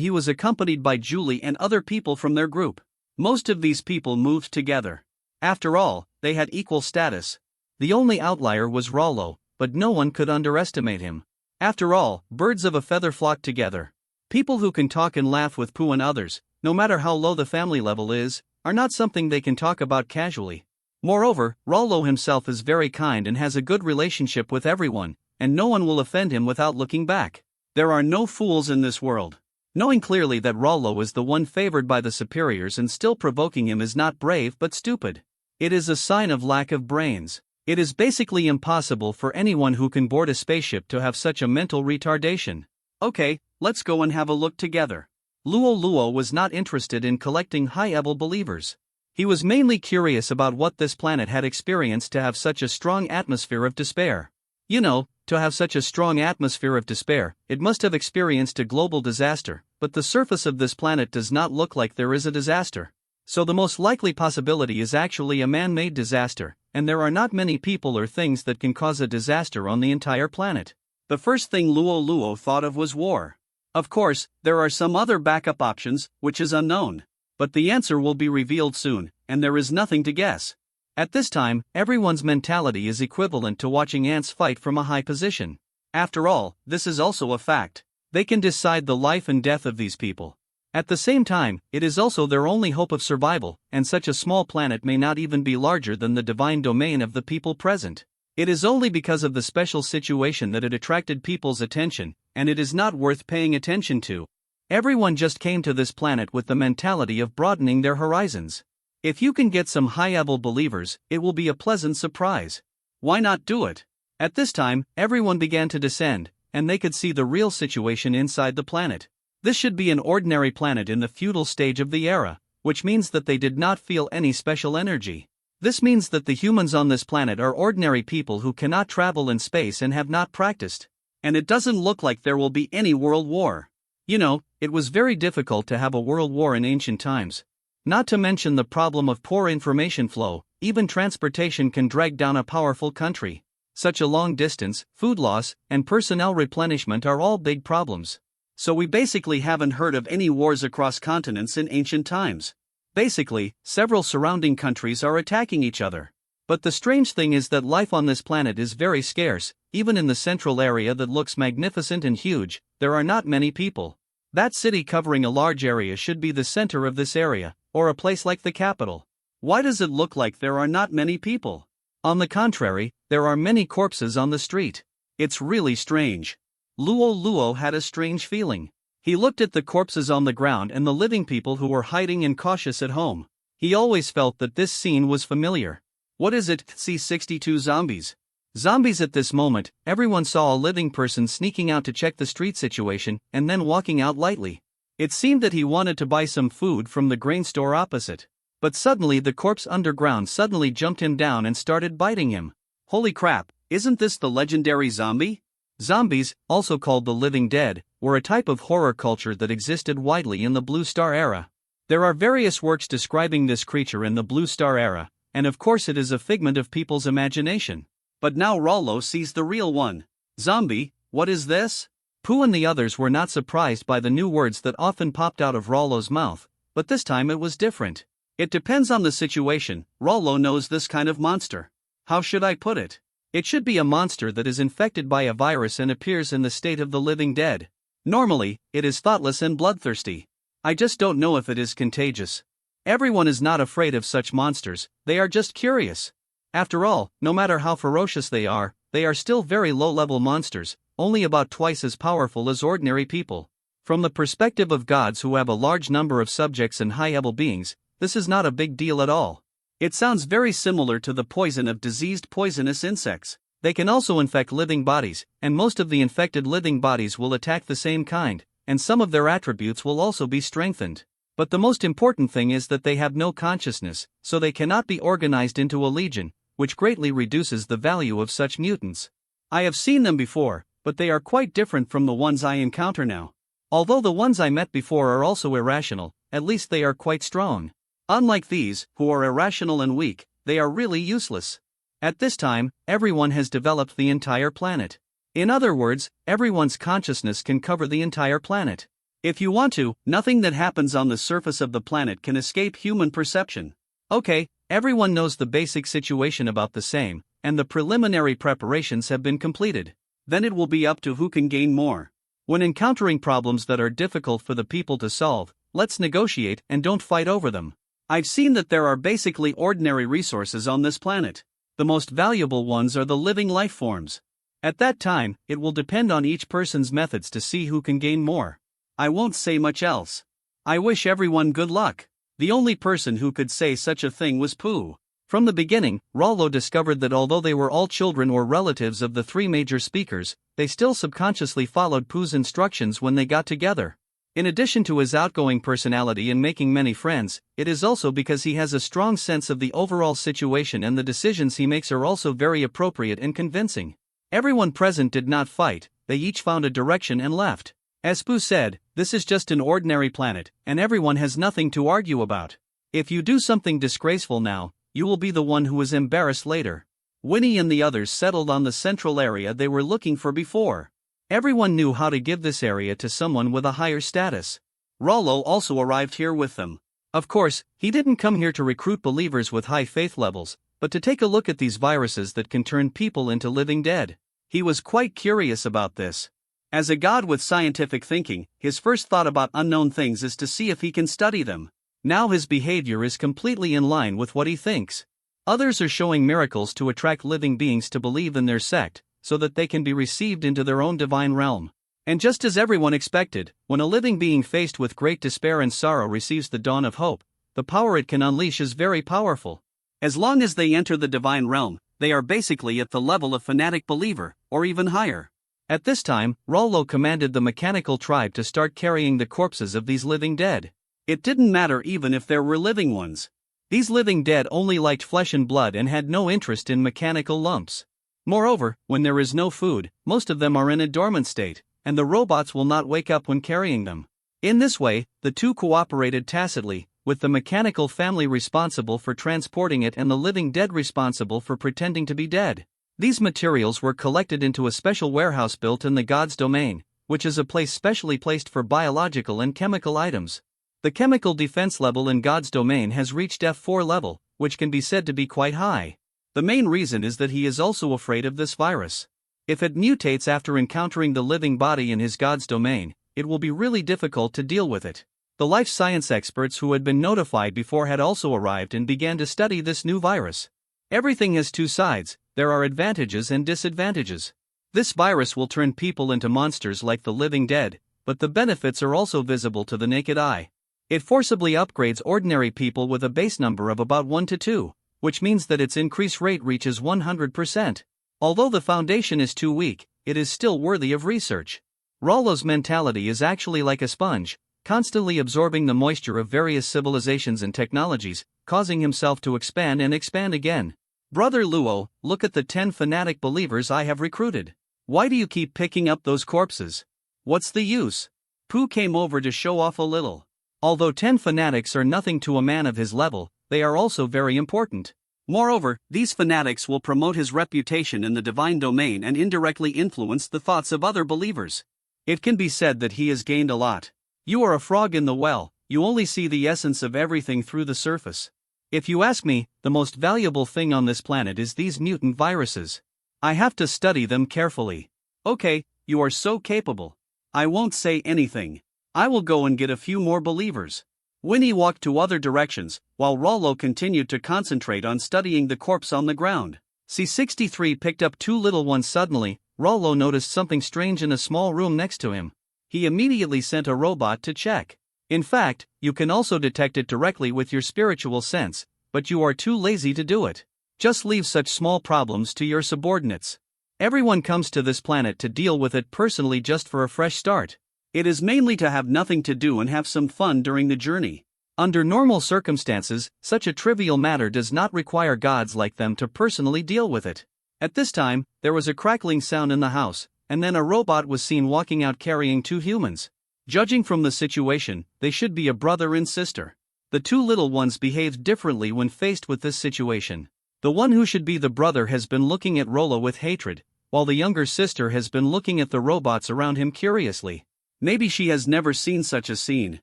he was accompanied by Julie and other people from their group. Most of these people moved together. After all, they had equal status. The only outlier was Rollo, but no one could underestimate him. After all, birds of a feather flock together. People who can talk and laugh with Pooh and others, no matter how low the family level is, are not something they can talk about casually. Moreover, Rollo himself is very kind and has a good relationship with everyone, and no one will offend him without looking back. There are no fools in this world. Knowing clearly that Rollo is the one favored by the superiors and still provoking him is not brave but stupid. It is a sign of lack of brains. It is basically impossible for anyone who can board a spaceship to have such a mental retardation. Okay, let's go and have a look together. Luo Luo was not interested in collecting high-level believers. He was mainly curious about what this planet had experienced to have such a strong atmosphere of despair. You know, to have such a strong atmosphere of despair, it must have experienced a global disaster, but the surface of this planet does not look like there is a disaster. So the most likely possibility is actually a man-made disaster, and there are not many people or things that can cause a disaster on the entire planet. The first thing Luo Luo thought of was war. Of course, there are some other backup options, which is unknown. But the answer will be revealed soon, and there is nothing to guess. At this time, everyone's mentality is equivalent to watching ants fight from a high position. After all, this is also a fact. They can decide the life and death of these people. At the same time, it is also their only hope of survival, and such a small planet may not even be larger than the divine domain of the people present. It is only because of the special situation that it attracted people's attention, and it is not worth paying attention to. Everyone just came to this planet with the mentality of broadening their horizons. If you can get some high-level believers, it will be a pleasant surprise. Why not do it? At this time, everyone began to descend, and they could see the real situation inside the planet. This should be an ordinary planet in the feudal stage of the era, which means that they did not feel any special energy. This means that the humans on this planet are ordinary people who cannot travel in space and have not practiced. And it doesn't look like there will be any world war. You know, it was very difficult to have a world war in ancient times. Not to mention the problem of poor information flow, even transportation can drag down a powerful country. Such a long distance, food loss, and personnel replenishment are all big problems. So we basically haven't heard of any wars across continents in ancient times. Basically, several surrounding countries are attacking each other. But the strange thing is that life on this planet is very scarce. Even in the central area that looks magnificent and huge, there are not many people. That city covering a large area should be the center of this area, or a place like the capital. Why does it look like there are not many people? On the contrary, there are many corpses on the street. It's really strange. Luo Luo had a strange feeling. He looked at the corpses on the ground and the living people who were hiding and cautious at home. He always felt that this scene was familiar. What is it? C-62 zombies. Zombies at this moment, everyone saw a living person sneaking out to check the street situation and then walking out lightly. It seemed that he wanted to buy some food from the grain store opposite. But suddenly the corpse underground suddenly jumped him down and started biting him. Holy crap, isn't this the legendary zombie? Zombies, also called the living dead, were a type of horror culture that existed widely in the Blue Star era. There are various works describing this creature in the Blue Star era, and of course it is a figment of people's imagination. But now Rollo sees the real one. Zombie, what is this? Pooh and the others were not surprised by the new words that often popped out of Rollo's mouth, but this time it was different. It depends on the situation. Rollo knows this kind of monster. How should I put it? It should be a monster that is infected by a virus and appears in the state of the living dead. Normally, it is thoughtless and bloodthirsty. I just don't know if it is contagious. Everyone is not afraid of such monsters, they are just curious. After all, no matter how ferocious they are still very low-level monsters, only about twice as powerful as ordinary people. From the perspective of gods who have a large number of subjects and high-level beings, this is not a big deal at all. It sounds very similar to the poison of diseased poisonous insects. They can also infect living bodies, and most of the infected living bodies will attack the same kind, and some of their attributes will also be strengthened. But the most important thing is that they have no consciousness, so they cannot be organized into a legion, which greatly reduces the value of such mutants. I have seen them before, but they are quite different from the ones I encounter now. Although the ones I met before are also irrational, at least they are quite strong. Unlike these, who are irrational and weak, they are really useless. At this time, everyone has developed the entire planet. In other words, everyone's consciousness can cover the entire planet. If you want to, nothing that happens on the surface of the planet can escape human perception. Okay, everyone knows the basic situation about the same, and the preliminary preparations have been completed. Then it will be up to who can gain more. When encountering problems that are difficult for the people to solve, let's negotiate and don't fight over them. I've seen that there are basically ordinary resources on this planet. The most valuable ones are the living life forms. At that time, it will depend on each person's methods to see who can gain more. I won't say much else. I wish everyone good luck. The only person who could say such a thing was Pooh. From the beginning, Rollo discovered that although they were all children or relatives of the three major speakers, they still subconsciously followed Pooh's instructions when they got together. In addition to his outgoing personality and making many friends, it is also because he has a strong sense of the overall situation, and the decisions he makes are also very appropriate and convincing. Everyone present did not fight, they each found a direction and left. As Pooh said, this is just an ordinary planet, and everyone has nothing to argue about. If you do something disgraceful now, you will be the one who is embarrassed later. Winnie and the others settled on the central area they were looking for before. Everyone knew how to give this area to someone with a higher status. Rollo also arrived here with them. Of course, he didn't come here to recruit believers with high faith levels, but to take a look at these viruses that can turn people into living dead. He was quite curious about this. As a god with scientific thinking, his first thought about unknown things is to see if he can study them. Now his behavior is completely in line with what he thinks. Others are showing miracles to attract living beings to believe in their sect, so that they can be received into their own divine realm. And just as everyone expected, when a living being faced with great despair and sorrow receives the dawn of hope, the power it can unleash is very powerful. As long as they enter the divine realm, they are basically at the level of fanatic believer, or even higher. At this time, Rollo commanded the mechanical tribe to start carrying the corpses of these living dead. It didn't matter even if there were living ones. These living dead only liked flesh and blood and had no interest in mechanical lumps. Moreover, when there is no food, most of them are in a dormant state, and the robots will not wake up when carrying them. In this way, the two cooperated tacitly, with the mechanical family responsible for transporting it and the living dead responsible for pretending to be dead. These materials were collected into a special warehouse built in the God's domain, which is a place specially placed for biological and chemical items. The chemical defense level in God's domain has reached F4 level, which can be said to be quite high. The main reason is that he is also afraid of this virus. If it mutates after encountering the living body in his God's domain, it will be really difficult to deal with it. The life science experts who had been notified before had also arrived and began to study this new virus. Everything has two sides, there are advantages and disadvantages. This virus will turn people into monsters like the living dead, but the benefits are also visible to the naked eye. It forcibly upgrades ordinary people with a base number of about 1 to 2, which means that its increase rate reaches 100%. Although the foundation is too weak, it is still worthy of research. Rollo's mentality is actually like a sponge, constantly absorbing the moisture of various civilizations and technologies, causing himself to expand and expand again. Brother Luo, look at the 10 fanatic believers I have recruited. Why do you keep picking up those corpses? What's the use? Pooh came over to show off a little. Although 10 fanatics are nothing to a man of his level, they are also very important. Moreover, these fanatics will promote his reputation in the divine domain and indirectly influence the thoughts of other believers. It can be said that he has gained a lot. You are a frog in the well, you only see the essence of everything through the surface. If you ask me, the most valuable thing on this planet is these mutant viruses. I have to study them carefully. Okay, you are so capable. I won't say anything. I will go and get a few more believers. Winnie walked to other directions, while Rollo continued to concentrate on studying the corpse on the ground. C63 picked up 2 little ones suddenly. Rollo noticed something strange in a small room next to him. He immediately sent a robot to check. In fact, you can also detect it directly with your spiritual sense, but you are too lazy to do it. Just leave such small problems to your subordinates. Everyone comes to this planet to deal with it personally just for a fresh start. It is mainly to have nothing to do and have some fun during the journey. Under normal circumstances, such a trivial matter does not require gods like them to personally deal with it. At this time, there was a crackling sound in the house, and then a robot was seen walking out carrying 2 humans. Judging from the situation, they should be a brother and sister. The 2 little ones behaved differently when faced with this situation. The one who should be the brother has been looking at Rollo with hatred, while the younger sister has been looking at the robots around him curiously. Maybe she has never seen such a scene.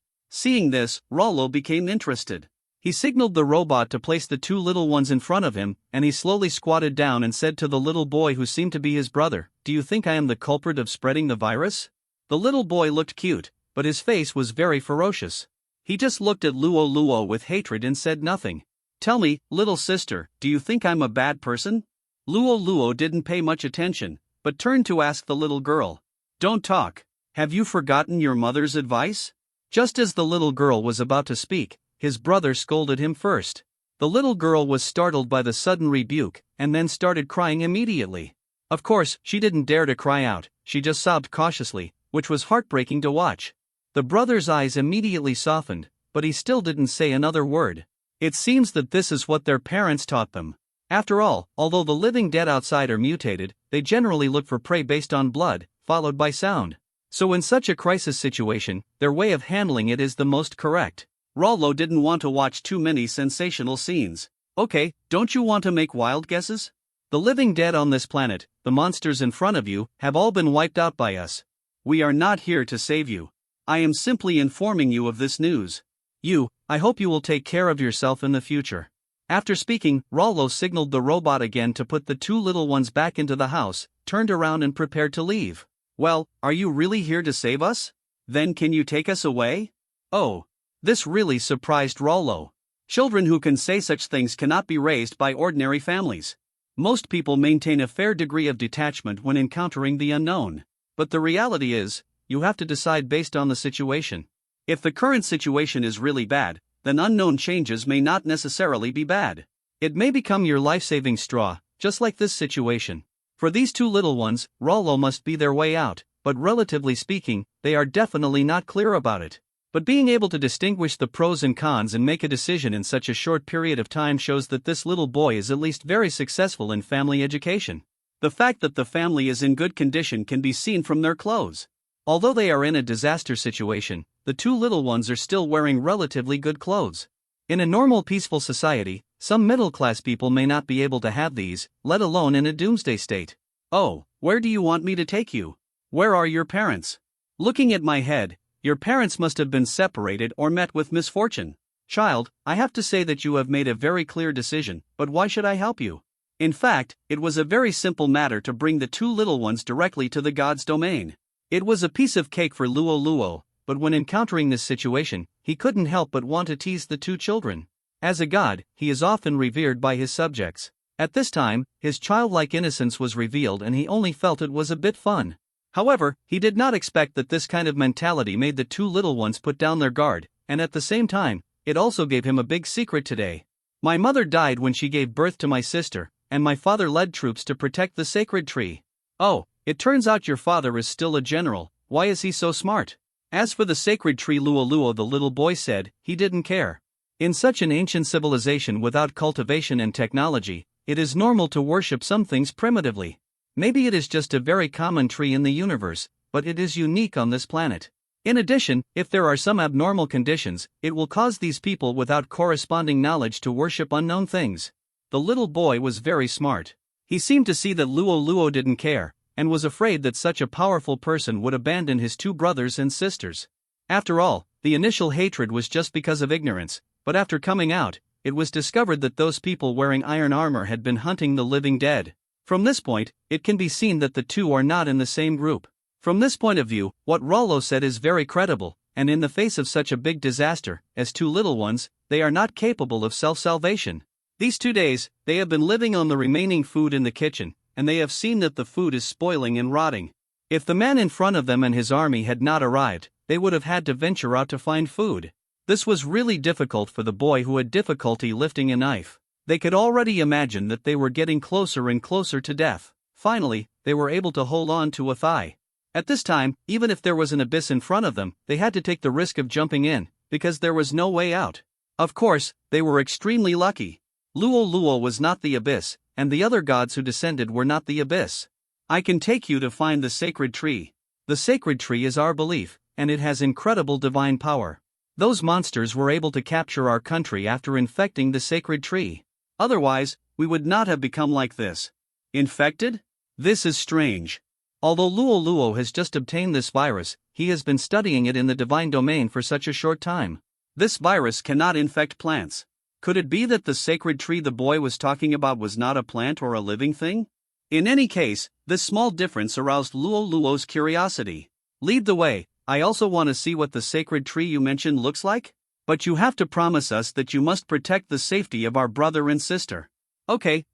Seeing this, Rollo became interested. He signaled the robot to place the two little ones in front of him, and he slowly squatted down and said to the little boy who seemed to be his brother, "Do you think I am the culprit of spreading the virus?" The little boy looked cute, but his face was very ferocious. He just looked at Luo Luo with hatred and said nothing. "Tell me, little sister, do you think I'm a bad person?" Luo Luo didn't pay much attention, but turned to ask the little girl. "Don't talk. Have you forgotten your mother's advice?" Just as the little girl was about to speak, his brother scolded him first. The little girl was startled by the sudden rebuke, and then started crying immediately. Of course, she didn't dare to cry out, she just sobbed cautiously, which was heartbreaking to watch. The brother's eyes immediately softened, but he still didn't say another word. It seems that this is what their parents taught them. After all, although the living dead outside are mutated, they generally look for prey based on blood, followed by sound. So in such a crisis situation, their way of handling it is the most correct. Rollo didn't want to watch too many sensational scenes. "Okay, don't you want to make wild guesses? The living dead on this planet, the monsters in front of you, have all been wiped out by us. We are not here to save you. I am simply informing you of this news. I hope you will take care of yourself in the future." After speaking, Rollo signaled the robot again to put the two little ones back into the house, turned around and prepared to leave. "Well, are you really here to save us? Then can you take us away?" Oh. This really surprised Rollo. Children who can say such things cannot be raised by ordinary families. Most people maintain a fair degree of detachment when encountering the unknown. But the reality is, you have to decide based on the situation. If the current situation is really bad, then unknown changes may not necessarily be bad. It may become your life-saving straw, just like this situation. For these two little ones, Rollo must be their way out, but relatively speaking, they are definitely not clear about it. But being able to distinguish the pros and cons and make a decision in such a short period of time shows that this little boy is at least very successful in family education. The fact that the family is in good condition can be seen from their clothes. Although they are in a disaster situation, the two little ones are still wearing relatively good clothes. In a normal peaceful society, some middle-class people may not be able to have these, let alone in a doomsday state. "Oh, where do you want me to take you? Where are your parents?" Looking at my head, "Your parents must have been separated or met with misfortune. Child, I have to say that you have made a very clear decision, but why should I help you?" In fact, it was a very simple matter to bring the two little ones directly to the god's domain. It was a piece of cake for Luo Luo, but when encountering this situation, he couldn't help but want to tease the two children. As a god, he is often revered by his subjects. At this time, his childlike innocence was revealed and he only felt it was a bit fun. However, he did not expect that this kind of mentality made the two little ones put down their guard, and at the same time, it also gave him a big secret today. "My mother died when she gave birth to my sister, and my father led troops to protect the sacred tree." "Oh, it turns out your father is still a general. Why is he so smart?" As for the sacred tree Luo Luo, the little boy said, he didn't care. In such an ancient civilization without cultivation and technology, it is normal to worship some things primitively. Maybe it is just a very common tree in the universe, but it is unique on this planet. In addition, if there are some abnormal conditions, it will cause these people without corresponding knowledge to worship unknown things. The little boy was very smart. He seemed to see that Luo Luo didn't care, and was afraid that such a powerful person would abandon his two brothers and sisters. After all, the initial hatred was just because of ignorance, but after coming out, it was discovered that those people wearing iron armor had been hunting the living dead. From this point, it can be seen that the two are not in the same group. From this point of view, what Rollo said is very credible, and in the face of such a big disaster, as two little ones, they are not capable of self-salvation. These 2 days, they have been living on the remaining food in the kitchen, and they have seen that the food is spoiling and rotting. If the man in front of them and his army had not arrived, they would have had to venture out to find food. This was really difficult for the boy who had difficulty lifting a knife. They could already imagine that they were getting closer and closer to death. Finally, they were able to hold on to a thigh. At this time, even if there was an abyss in front of them, they had to take the risk of jumping in, because there was no way out. Of course, they were extremely lucky. Luo Luo was not the abyss, and the other gods who descended were not the abyss. "I can take you to find the sacred tree. The sacred tree is our belief, and it has incredible divine power. Those monsters were able to capture our country after infecting the sacred tree. Otherwise, we would not have become like this. Infected? This is strange. Although Luo Luo has just obtained this virus, he has been studying it in the divine domain for such a short time. This virus cannot infect plants. Could it be that the sacred tree the boy was talking about was not a plant or a living thing? In any case, this small difference aroused Luo Luo's curiosity. Lead the way, I also want to see what the sacred tree you mentioned looks like. But you have to promise us that you must protect the safety of our brother and sister. Okay,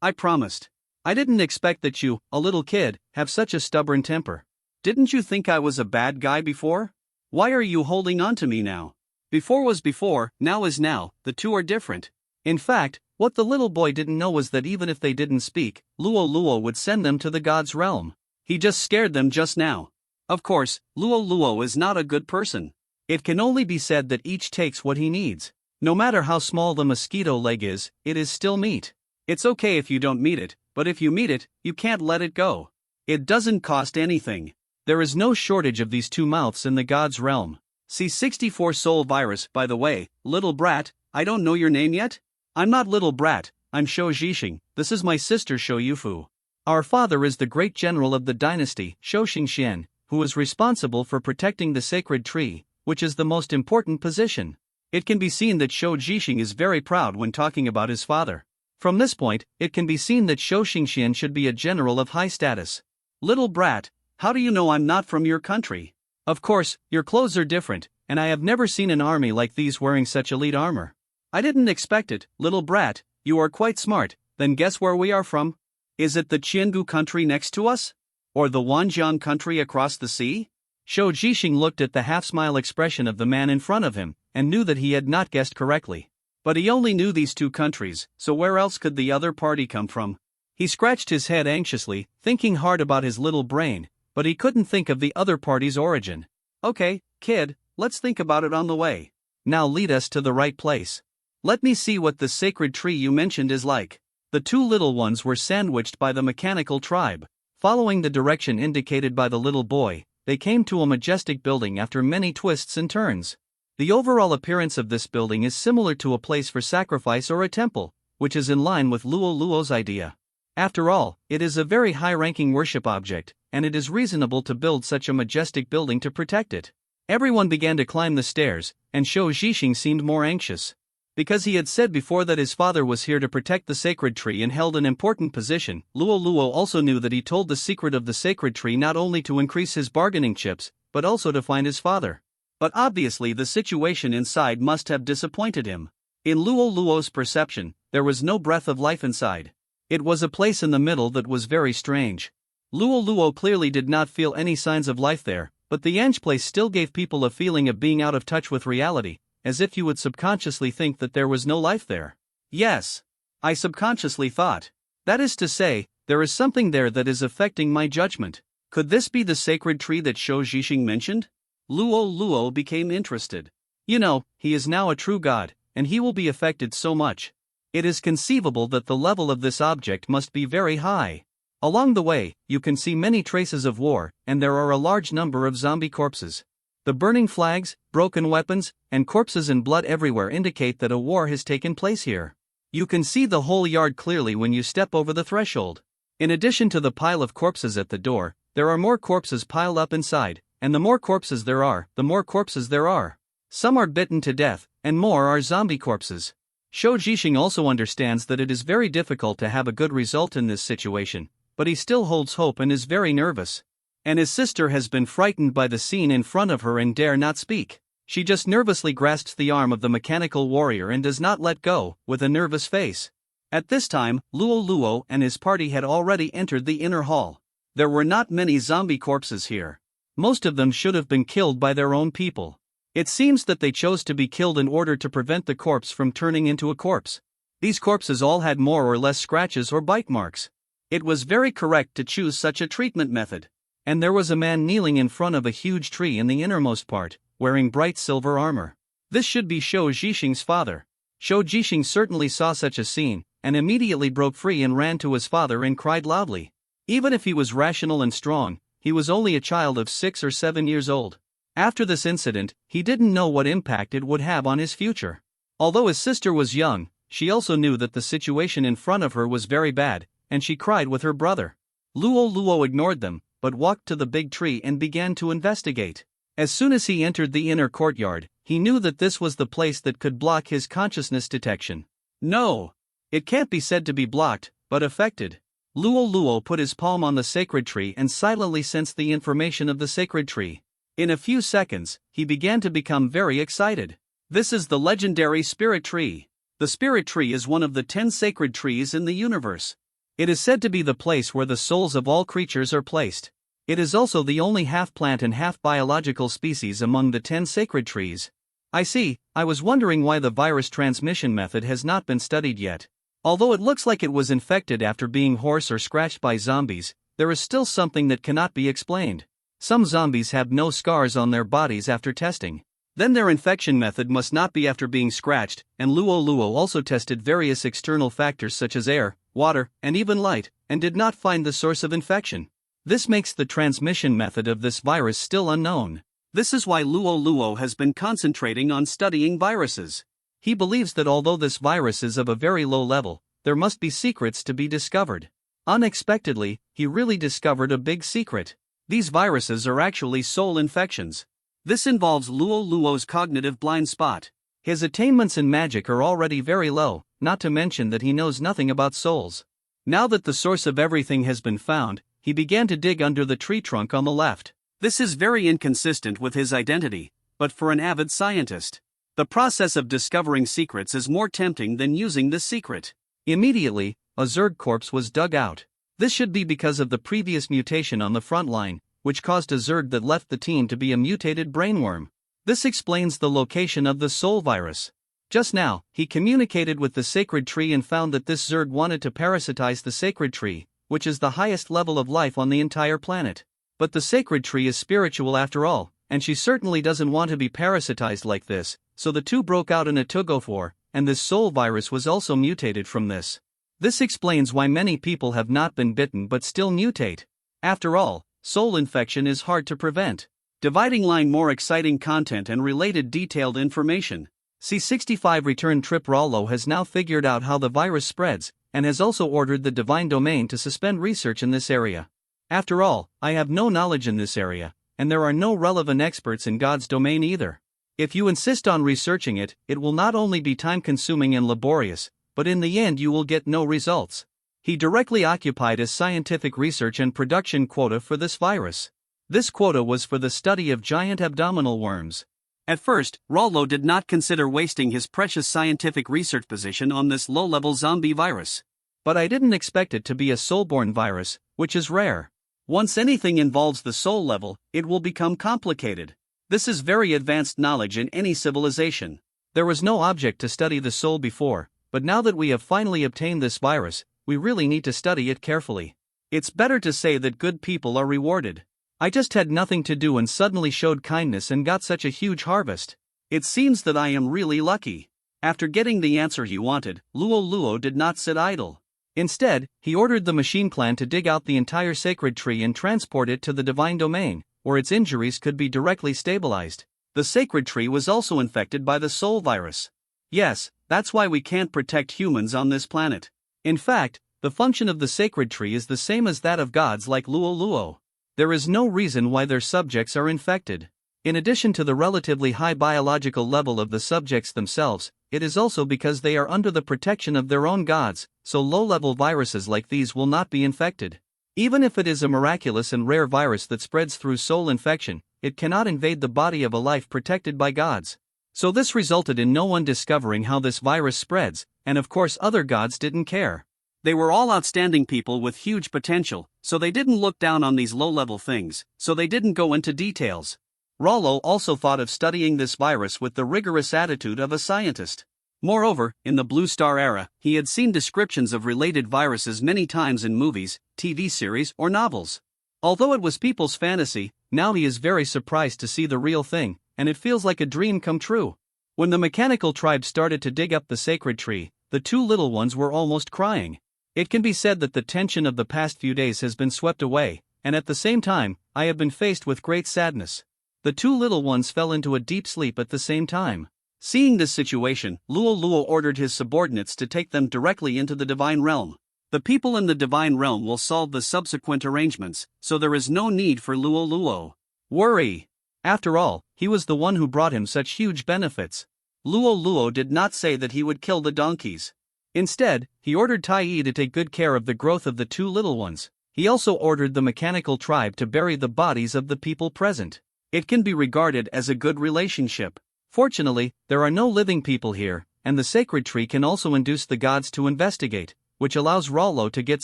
I promised. I didn't expect that you, a little kid, have such a stubborn temper. Didn't you think I was a bad guy before? Why are you holding on to me now? Before was before, now is now, the two are different. In fact, what the little boy didn't know was that even if they didn't speak, Luo Luo would send them to the god's realm. He just scared them just now. Of course, Luo Luo is not a good person. It can only be said that each takes what he needs. No matter how small the mosquito leg is, it is still meat. It's okay if you don't meet it, but if you meet it, you can't let it go. It doesn't cost anything. There is no shortage of these two mouths in the god's realm. C64 Soul Virus. By the way, little brat, I don't know your name yet? I'm not little brat, I'm Shou Zhixing, this is my sister Shou Yufu. Our father is the great general of the dynasty, Shou Xingxian, who is responsible for protecting the sacred tree, which is the most important position. It can be seen that Shou Zhixing is very proud when talking about his father. From this point, it can be seen that Shou Xingxian should be a general of high status. Little brat, how do you know I'm not from your country? Of course, your clothes are different, and I have never seen an army like these wearing such elite armor. I didn't expect it, little brat, you are quite smart, then guess where we are from? Is it the Qiangu country next to us? Or the Wanjiang country across the sea? Shou Zhixing looked at the half-smile expression of the man in front of him, and knew that he had not guessed correctly. But he only knew these two countries, so where else could the other party come from? He scratched his head anxiously, thinking hard about his little brain, but he couldn't think of the other party's origin. Okay, kid, let's think about it on the way. Now lead us to the right place. Let me see what the sacred tree you mentioned is like. The two little ones were sandwiched by the mechanical tribe. Following the direction indicated by the little boy, they came to a majestic building after many twists and turns. The overall appearance of this building is similar to a place for sacrifice or a temple, which is in line with Luo Luo's idea. After all, it is a very high-ranking worship object, and it is reasonable to build such a majestic building to protect it. Everyone began to climb the stairs, and Shou Zhixing seemed more anxious. Because he had said before that his father was here to protect the sacred tree and held an important position, Luo Luo also knew that he told the secret of the sacred tree not only to increase his bargaining chips, but also to find his father. But obviously the situation inside must have disappointed him. In Luo Luo's perception, there was no breath of life inside. It was a place in the middle that was very strange. Luo Luo clearly did not feel any signs of life there, but the Yanj place still gave people a feeling of being out of touch with reality, as if you would subconsciously think that there was no life there. Yes, I subconsciously thought. That is to say, there is something there that is affecting my judgment. Could this be the sacred tree that Shou Zhixing mentioned? Luo Luo became interested. You know, he is now a true god, and he will be affected so much. It is conceivable that the level of this object must be very high. Along the way, you can see many traces of war, and there are a large number of zombie corpses. The burning flags, broken weapons, and corpses and blood everywhere indicate that a war has taken place here. You can see the whole yard clearly when you step over the threshold. In addition to the pile of corpses at the door, there are more corpses piled up inside, and the more corpses there are, the more corpses there are. Some are bitten to death, and more are zombie corpses. Shou Zhixing also understands that it is very difficult to have a good result in this situation, but he still holds hope and is very nervous. And his sister has been frightened by the scene in front of her and dare not speak. She just nervously grasps the arm of the mechanical warrior and does not let go, with a nervous face. At this time, Luo Luo and his party had already entered the inner hall. There were not many zombie corpses here. Most of them should have been killed by their own people. It seems that they chose to be killed in order to prevent the corpse from turning into a corpse. These corpses all had more or less scratches or bite marks. It was very correct to choose such a treatment method. And there was a man kneeling in front of a huge tree in the innermost part, wearing bright silver armor. This should be Shou Zhixing's father. Shou Zhixing certainly saw such a scene, and immediately broke free and ran to his father and cried loudly. Even if he was rational and strong, he was only a child of 6 or 7 years old. After this incident, he didn't know what impact it would have on his future. Although his sister was young, she also knew that the situation in front of her was very bad, and she cried with her brother. Luo Luo ignored them, but walked to the big tree and began to investigate. As soon as he entered the inner courtyard, he knew that this was the place that could block his consciousness detection. No! It can't be said to be blocked, but affected. Luo Luo put his palm on the sacred tree and silently sensed the information of the sacred tree. In a few seconds, he began to become very excited. This is the legendary Spirit Tree. The Spirit Tree is one of the 10 sacred trees in the universe. It is said to be the place where the souls of all creatures are placed. It is also the only half-plant and half-biological species among the 10 sacred trees. I see. I was wondering why the virus transmission method has not been studied yet. Although it looks like it was infected after being hoarse or scratched by zombies, there is still something that cannot be explained. Some zombies have no scars on their bodies after testing. Then their infection method must not be after being scratched, and Luo Luo also tested various external factors such as air, water, and even light, and did not find the source of infection. This makes the transmission method of this virus still unknown. This is why Luo Luo has been concentrating on studying viruses. He believes that although this virus is of a very low level, there must be secrets to be discovered. Unexpectedly, he really discovered a big secret. These viruses are actually soul infections. This involves Luo Luo's cognitive blind spot. His attainments in magic are already very low, not to mention that he knows nothing about souls. Now that the source of everything has been found, he began to dig under the tree trunk on the left. This is very inconsistent with his identity, but for an avid scientist, the process of discovering secrets is more tempting than using this secret. Immediately, a Zerg corpse was dug out. This should be because of the previous mutation on the front line, which caused a Zerg that left the team to be a mutated brainworm. This explains the location of the soul virus. Just now, he communicated with the sacred tree and found that this Zerg wanted to parasitize the sacred tree, which is the highest level of life on the entire planet. But the sacred tree is spiritual after all, and she certainly doesn't want to be parasitized like this, so the two broke out in a tug-of-war, and this soul virus was also mutated from this. This explains why many people have not been bitten but still mutate. After all, soul infection is hard to prevent. Dividing line more exciting content and related detailed information. C65 Return Trip Rollo has now figured out how the virus spreads, and has also ordered the Divine Domain to suspend research in this area. After all, I have no knowledge in this area, and there are no relevant experts in God's domain either. If you insist on researching it, it will not only be time-consuming and laborious, but in the end you will get no results. He directly occupied a scientific research and production quota for this virus. This quota was for the study of giant abdominal worms. At first, Rollo did not consider wasting his precious scientific research position on this low-level zombie virus. But I didn't expect it to be a soul-born virus, which is rare. Once anything involves the soul level, it will become complicated. This is very advanced knowledge in any civilization. There was no object to study the soul before, but now that we have finally obtained this virus, we really need to study it carefully. It's better to say that good people are rewarded. I just had nothing to do and suddenly showed kindness and got such a huge harvest. It seems that I am really lucky. After getting the answer he wanted, Luo Luo did not sit idle. Instead, he ordered the machine clan to dig out the entire sacred tree and transport it to the divine domain, where its injuries could be directly stabilized. The sacred tree was also infected by the soul virus. Yes, that's why we can't protect humans on this planet. In fact, the function of the sacred tree is the same as that of gods like Luo Luo. There is no reason why their subjects are infected. In addition to the relatively high biological level of the subjects themselves, it is also because they are under the protection of their own gods, so low-level viruses like these will not be infected. Even if it is a miraculous and rare virus that spreads through soul infection, it cannot invade the body of a life protected by gods. So this resulted in no one discovering how this virus spreads, and of course other gods didn't care. They were all outstanding people with huge potential, so they didn't look down on these low-level things, so they didn't go into details. Rollo also thought of studying this virus with the rigorous attitude of a scientist. Moreover, in the Blue Star era, he had seen descriptions of related viruses many times in movies, TV series, or novels. Although it was people's fantasy, now he is very surprised to see the real thing, and it feels like a dream come true. When the mechanical tribe started to dig up the sacred tree, the two little ones were almost crying. It can be said that the tension of the past few days has been swept away, and at the same time, I have been faced with great sadness. The two little ones fell into a deep sleep at the same time. Seeing this situation, Luo Luo ordered his subordinates to take them directly into the divine realm. The people in the divine realm will solve the subsequent arrangements, so there is no need for Luo Luo worry. After all, he was the one who brought him such huge benefits. Luo Luo did not say that he would kill the donkeys. Instead, he ordered Tai Yi to take good care of the growth of the two little ones. He also ordered the mechanical tribe to bury the bodies of the people present. It can be regarded as a good relationship. Fortunately, there are no living people here, and the sacred tree can also induce the gods to investigate, which allows Rollo to get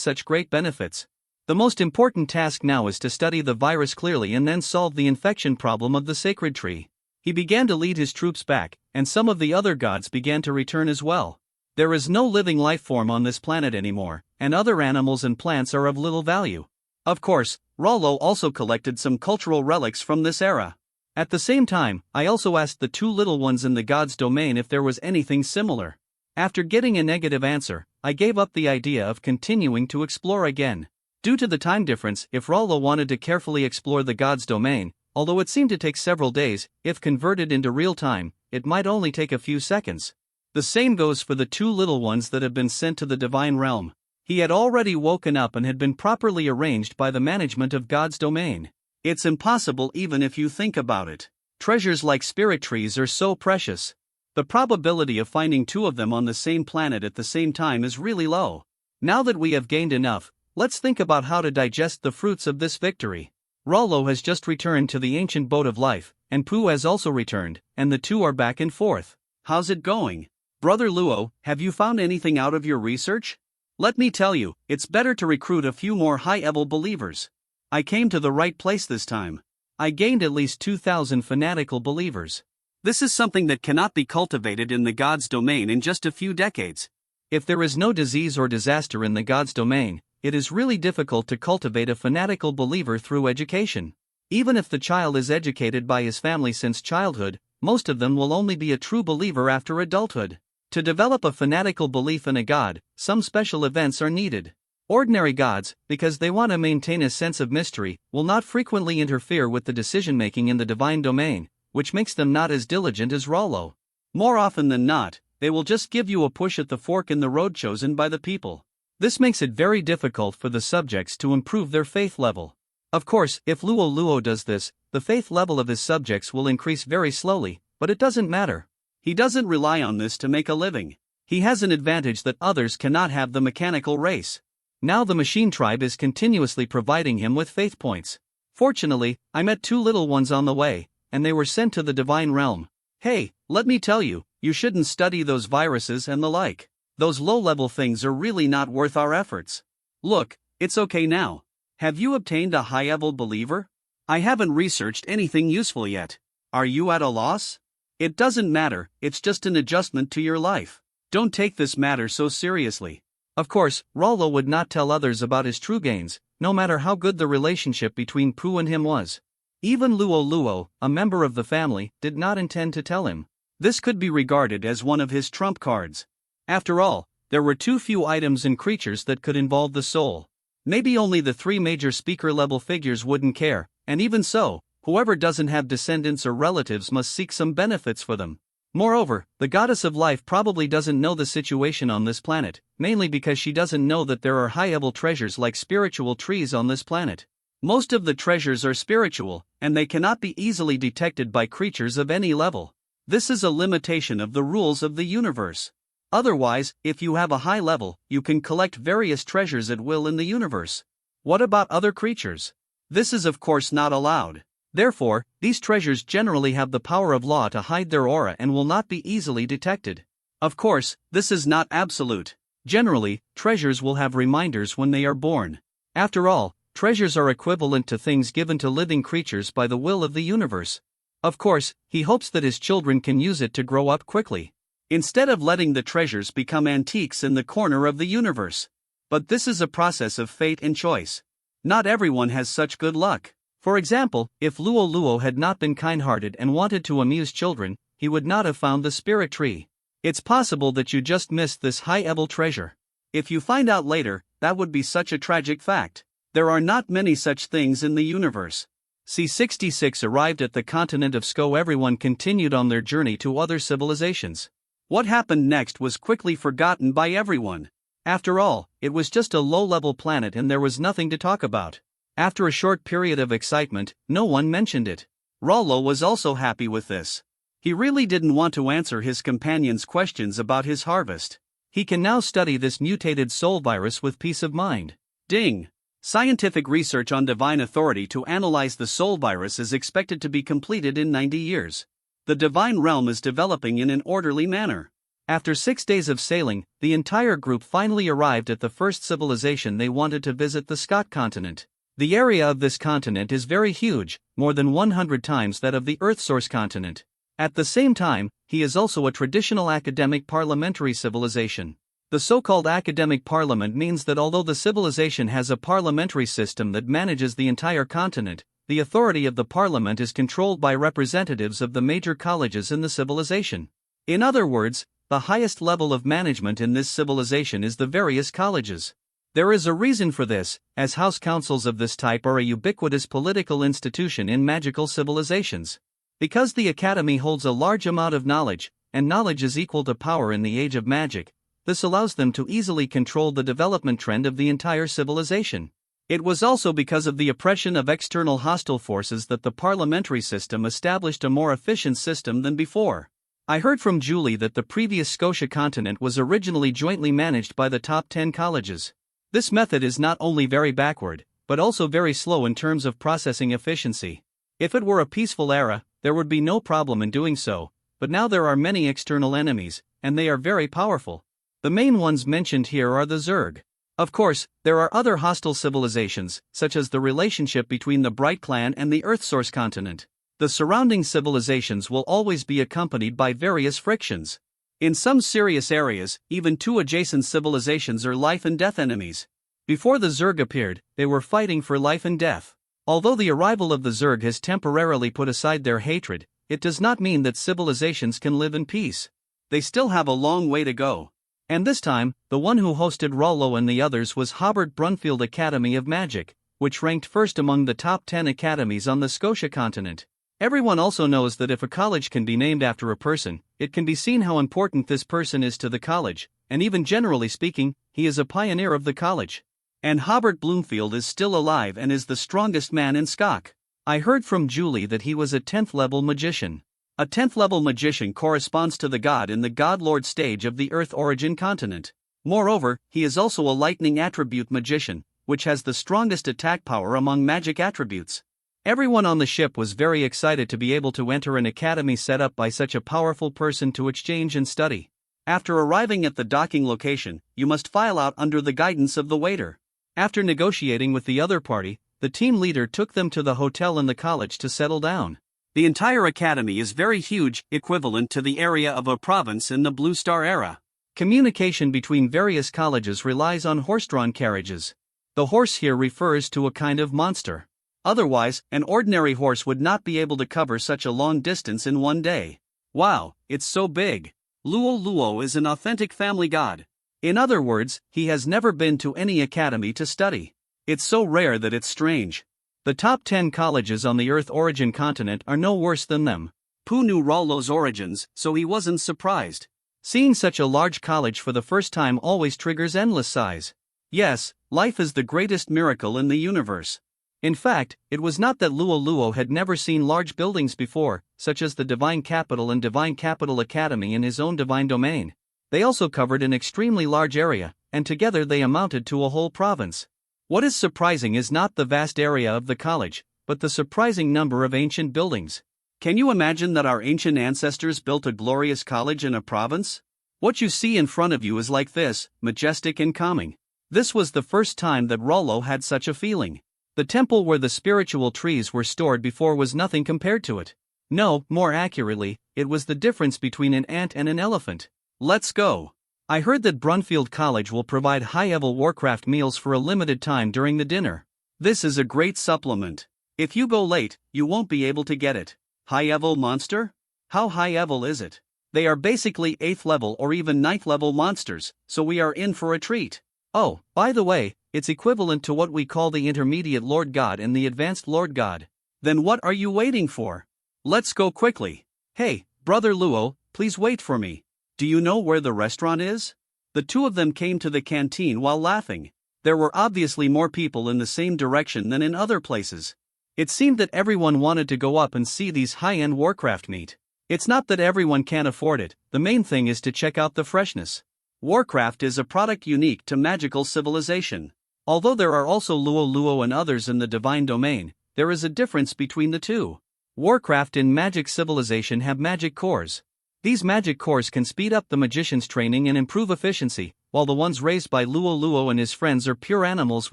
such great benefits. The most important task now is to study the virus clearly and then solve the infection problem of the sacred tree. He began to lead his troops back, and some of the other gods began to return as well. There is no living life form on this planet anymore, and other animals and plants are of little value. Of course, Rollo also collected some cultural relics from this era. At the same time, I also asked the two little ones in the god's domain if there was anything similar. After getting a negative answer, I gave up the idea of continuing to explore again. Due to the time difference, if Rollo wanted to carefully explore the god's domain, although it seemed to take several days, if converted into real time, it might only take a few seconds. The same goes for the two little ones that have been sent to the divine realm. He had already woken up and had been properly arranged by the management of God's domain. It's impossible even if you think about it. Treasures like spirit trees are so precious. The probability of finding two of them on the same planet at the same time is really low. Now that we have gained enough, let's think about how to digest the fruits of this victory. Rollo has just returned to the ancient boat of life, and Pooh has also returned, and the two are back and forth. How's it going? Brother Luo, have you found anything out of your research? Let me tell you, it's better to recruit a few more high-level believers. I came to the right place this time. I gained at least 2,000 fanatical believers. This is something that cannot be cultivated in the God's domain in just a few decades. If there is no disease or disaster in the God's domain, it is really difficult to cultivate a fanatical believer through education. Even if the child is educated by his family since childhood, most of them will only be a true believer after adulthood. To develop a fanatical belief in a god, some special events are needed. Ordinary gods, because they want to maintain a sense of mystery, will not frequently interfere with the decision-making in the divine domain, which makes them not as diligent as Rollo. More often than not, they will just give you a push at the fork in the road chosen by the people. This makes it very difficult for the subjects to improve their faith level. Of course, if Luo Luo does this, the faith level of his subjects will increase very slowly, but it doesn't matter. He doesn't rely on this to make a living. He has an advantage that others cannot have: the mechanical race. Now the machine tribe is continuously providing him with faith points. Fortunately, I met two little ones on the way, and they were sent to the divine realm. Hey, let me tell you, you shouldn't study those viruses and the like. Those low-level things are really not worth our efforts. Look, it's okay now. Have you obtained a high-level believer? I haven't researched anything useful yet. Are you at a loss? It doesn't matter, it's just an adjustment to your life. Don't take this matter so seriously. Of course, Rollo would not tell others about his true gains, no matter how good the relationship between Pooh and him was. Even Luo Luo, a member of the family, did not intend to tell him. This could be regarded as one of his trump cards. After all, there were too few items and creatures that could involve the soul. Maybe only the three major speaker-level figures wouldn't care, and even so, whoever doesn't have descendants or relatives must seek some benefits for them. Moreover, the goddess of life probably doesn't know the situation on this planet, mainly because she doesn't know that there are high-level treasures like spiritual trees on this planet. Most of the treasures are spiritual, and they cannot be easily detected by creatures of any level. This is a limitation of the rules of the universe. Otherwise, if you have a high level, you can collect various treasures at will in the universe. What about other creatures? This is of course not allowed. Therefore, these treasures generally have the power of law to hide their aura and will not be easily detected. Of course, this is not absolute. Generally, treasures will have reminders when they are born. After all, treasures are equivalent to things given to living creatures by the will of the universe. Of course, he hopes that his children can use it to grow up quickly, instead of letting the treasures become antiques in the corner of the universe. But this is a process of fate and choice. Not everyone has such good luck. For example, if Luo Luo had not been kind-hearted and wanted to amuse children, he would not have found the spirit tree. It's possible that you just missed this high-level treasure. If you find out later, that would be such a tragic fact. There are not many such things in the universe. C-66 arrived at the continent of Sko. Everyone continued on their journey to other civilizations. What happened next was quickly forgotten by everyone. After all, it was just a low-level planet and there was nothing to talk about. After a short period of excitement, no one mentioned it. Rollo was also happy with this. He really didn't want to answer his companion's questions about his harvest. He can now study this mutated soul virus with peace of mind. Ding! Scientific research on Divine Authority to analyze the soul virus is expected to be completed in 90 years. The Divine Realm is developing in an orderly manner. After 6 days of sailing, the entire group finally arrived at the first civilization they wanted to visit, the Scott continent. The area of this continent is very huge, more than 100 times that of the Earth-source continent. At the same time, he is also a traditional academic parliamentary civilization. The so-called academic parliament means that although the civilization has a parliamentary system that manages the entire continent, the authority of the parliament is controlled by representatives of the major colleges in the civilization. In other words, the highest level of management in this civilization is the various colleges. There is a reason for this, as house councils of this type are a ubiquitous political institution in magical civilizations. Because the academy holds a large amount of knowledge, and knowledge is equal to power in the age of magic, this allows them to easily control the development trend of the entire civilization. It was also because of the oppression of external hostile forces that the parliamentary system established a more efficient system than before. I heard from Julie that the previous Scotia continent was originally jointly managed by the top 10 colleges. This method is not only very backward, but also very slow in terms of processing efficiency. If it were a peaceful era, there would be no problem in doing so, but now there are many external enemies, and they are very powerful. The main ones mentioned here are the Zerg. Of course, there are other hostile civilizations, such as the relationship between the Bright Clan and the Earth-source continent. The surrounding civilizations will always be accompanied by various frictions. In some serious areas, even two adjacent civilizations are life and death enemies. Before the Zerg appeared, they were fighting for life and death. Although the arrival of the Zerg has temporarily put aside their hatred, it does not mean that civilizations can live in peace. They still have a long way to go. And this time, the one who hosted Rollo and the others was Hobart Brunfield Academy of Magic, which ranked first among the top 10 academies on the Scotia continent. Everyone also knows that if a college can be named after a person, it can be seen how important this person is to the college, and even generally speaking, he is a pioneer of the college. And Hobart Bloomfield is still alive and is the strongest man in Skok. I heard from Julie that he was a 10th level magician. A 10th level magician corresponds to the god in the God Lord stage of the Earth origin continent. Moreover, he is also a lightning attribute magician, which has the strongest attack power among magic attributes. Everyone on the ship was very excited to be able to enter an academy set up by such a powerful person to exchange and study. After arriving at the docking location, you must file out under the guidance of the waiter. After negotiating with the other party, the team leader took them to the hotel in the college to settle down. The entire academy is very huge, equivalent to the area of a province in the Blue Star era. Communication between various colleges relies on horse-drawn carriages. The horse here refers to a kind of monster. Otherwise, an ordinary horse would not be able to cover such a long distance in one day. Wow, it's so big. Luo Luo is an authentic family god. In other words, he has never been to any academy to study. It's so rare that it's strange. The top 10 colleges on the Earth origin continent are no worse than them. Pooh knew Rollo's origins, so he wasn't surprised. Seeing such a large college for the first time always triggers endless sighs. Yes, life is the greatest miracle in the universe. In fact, it was not that Luo Luo had never seen large buildings before, such as the Divine Capital and Divine Capital Academy in his own divine domain. They also covered an extremely large area, and together they amounted to a whole province. What is surprising is not the vast area of the college, but the surprising number of ancient buildings. Can you imagine that our ancient ancestors built a glorious college in a province? What you see in front of you is like this, majestic and calming. This was the first time that Rollo had such a feeling. The temple where the spiritual trees were stored before was nothing compared to it. No, more accurately, it was the difference between an ant and an elephant. Let's go. I heard that Brunfield College will provide high-level Warcraft meals for a limited time during the dinner. This is a great supplement. If you go late, you won't be able to get it. High-level monster? How high-level is it? They are basically 8th level or even 9th level monsters, so we are in for a treat. Oh, by the way, it's equivalent to what we call the intermediate Lord God and the advanced Lord God. Then what are you waiting for? Let's go quickly. Hey, Brother Luo, please wait for me. Do you know where the restaurant is? The two of them came to the canteen while laughing. There were obviously more people in the same direction than in other places. It seemed that everyone wanted to go up and see these high-end Warcraft meat. It's not that everyone can't afford it, the main thing is to check out the freshness. Warcraft is a product unique to magical civilization. Although there are also Luo Luo and others in the divine domain, there is a difference between the two. Warcraft and magic civilization have magic cores. These magic cores can speed up the magician's training and improve efficiency, while the ones raised by Luo Luo and his friends are pure animals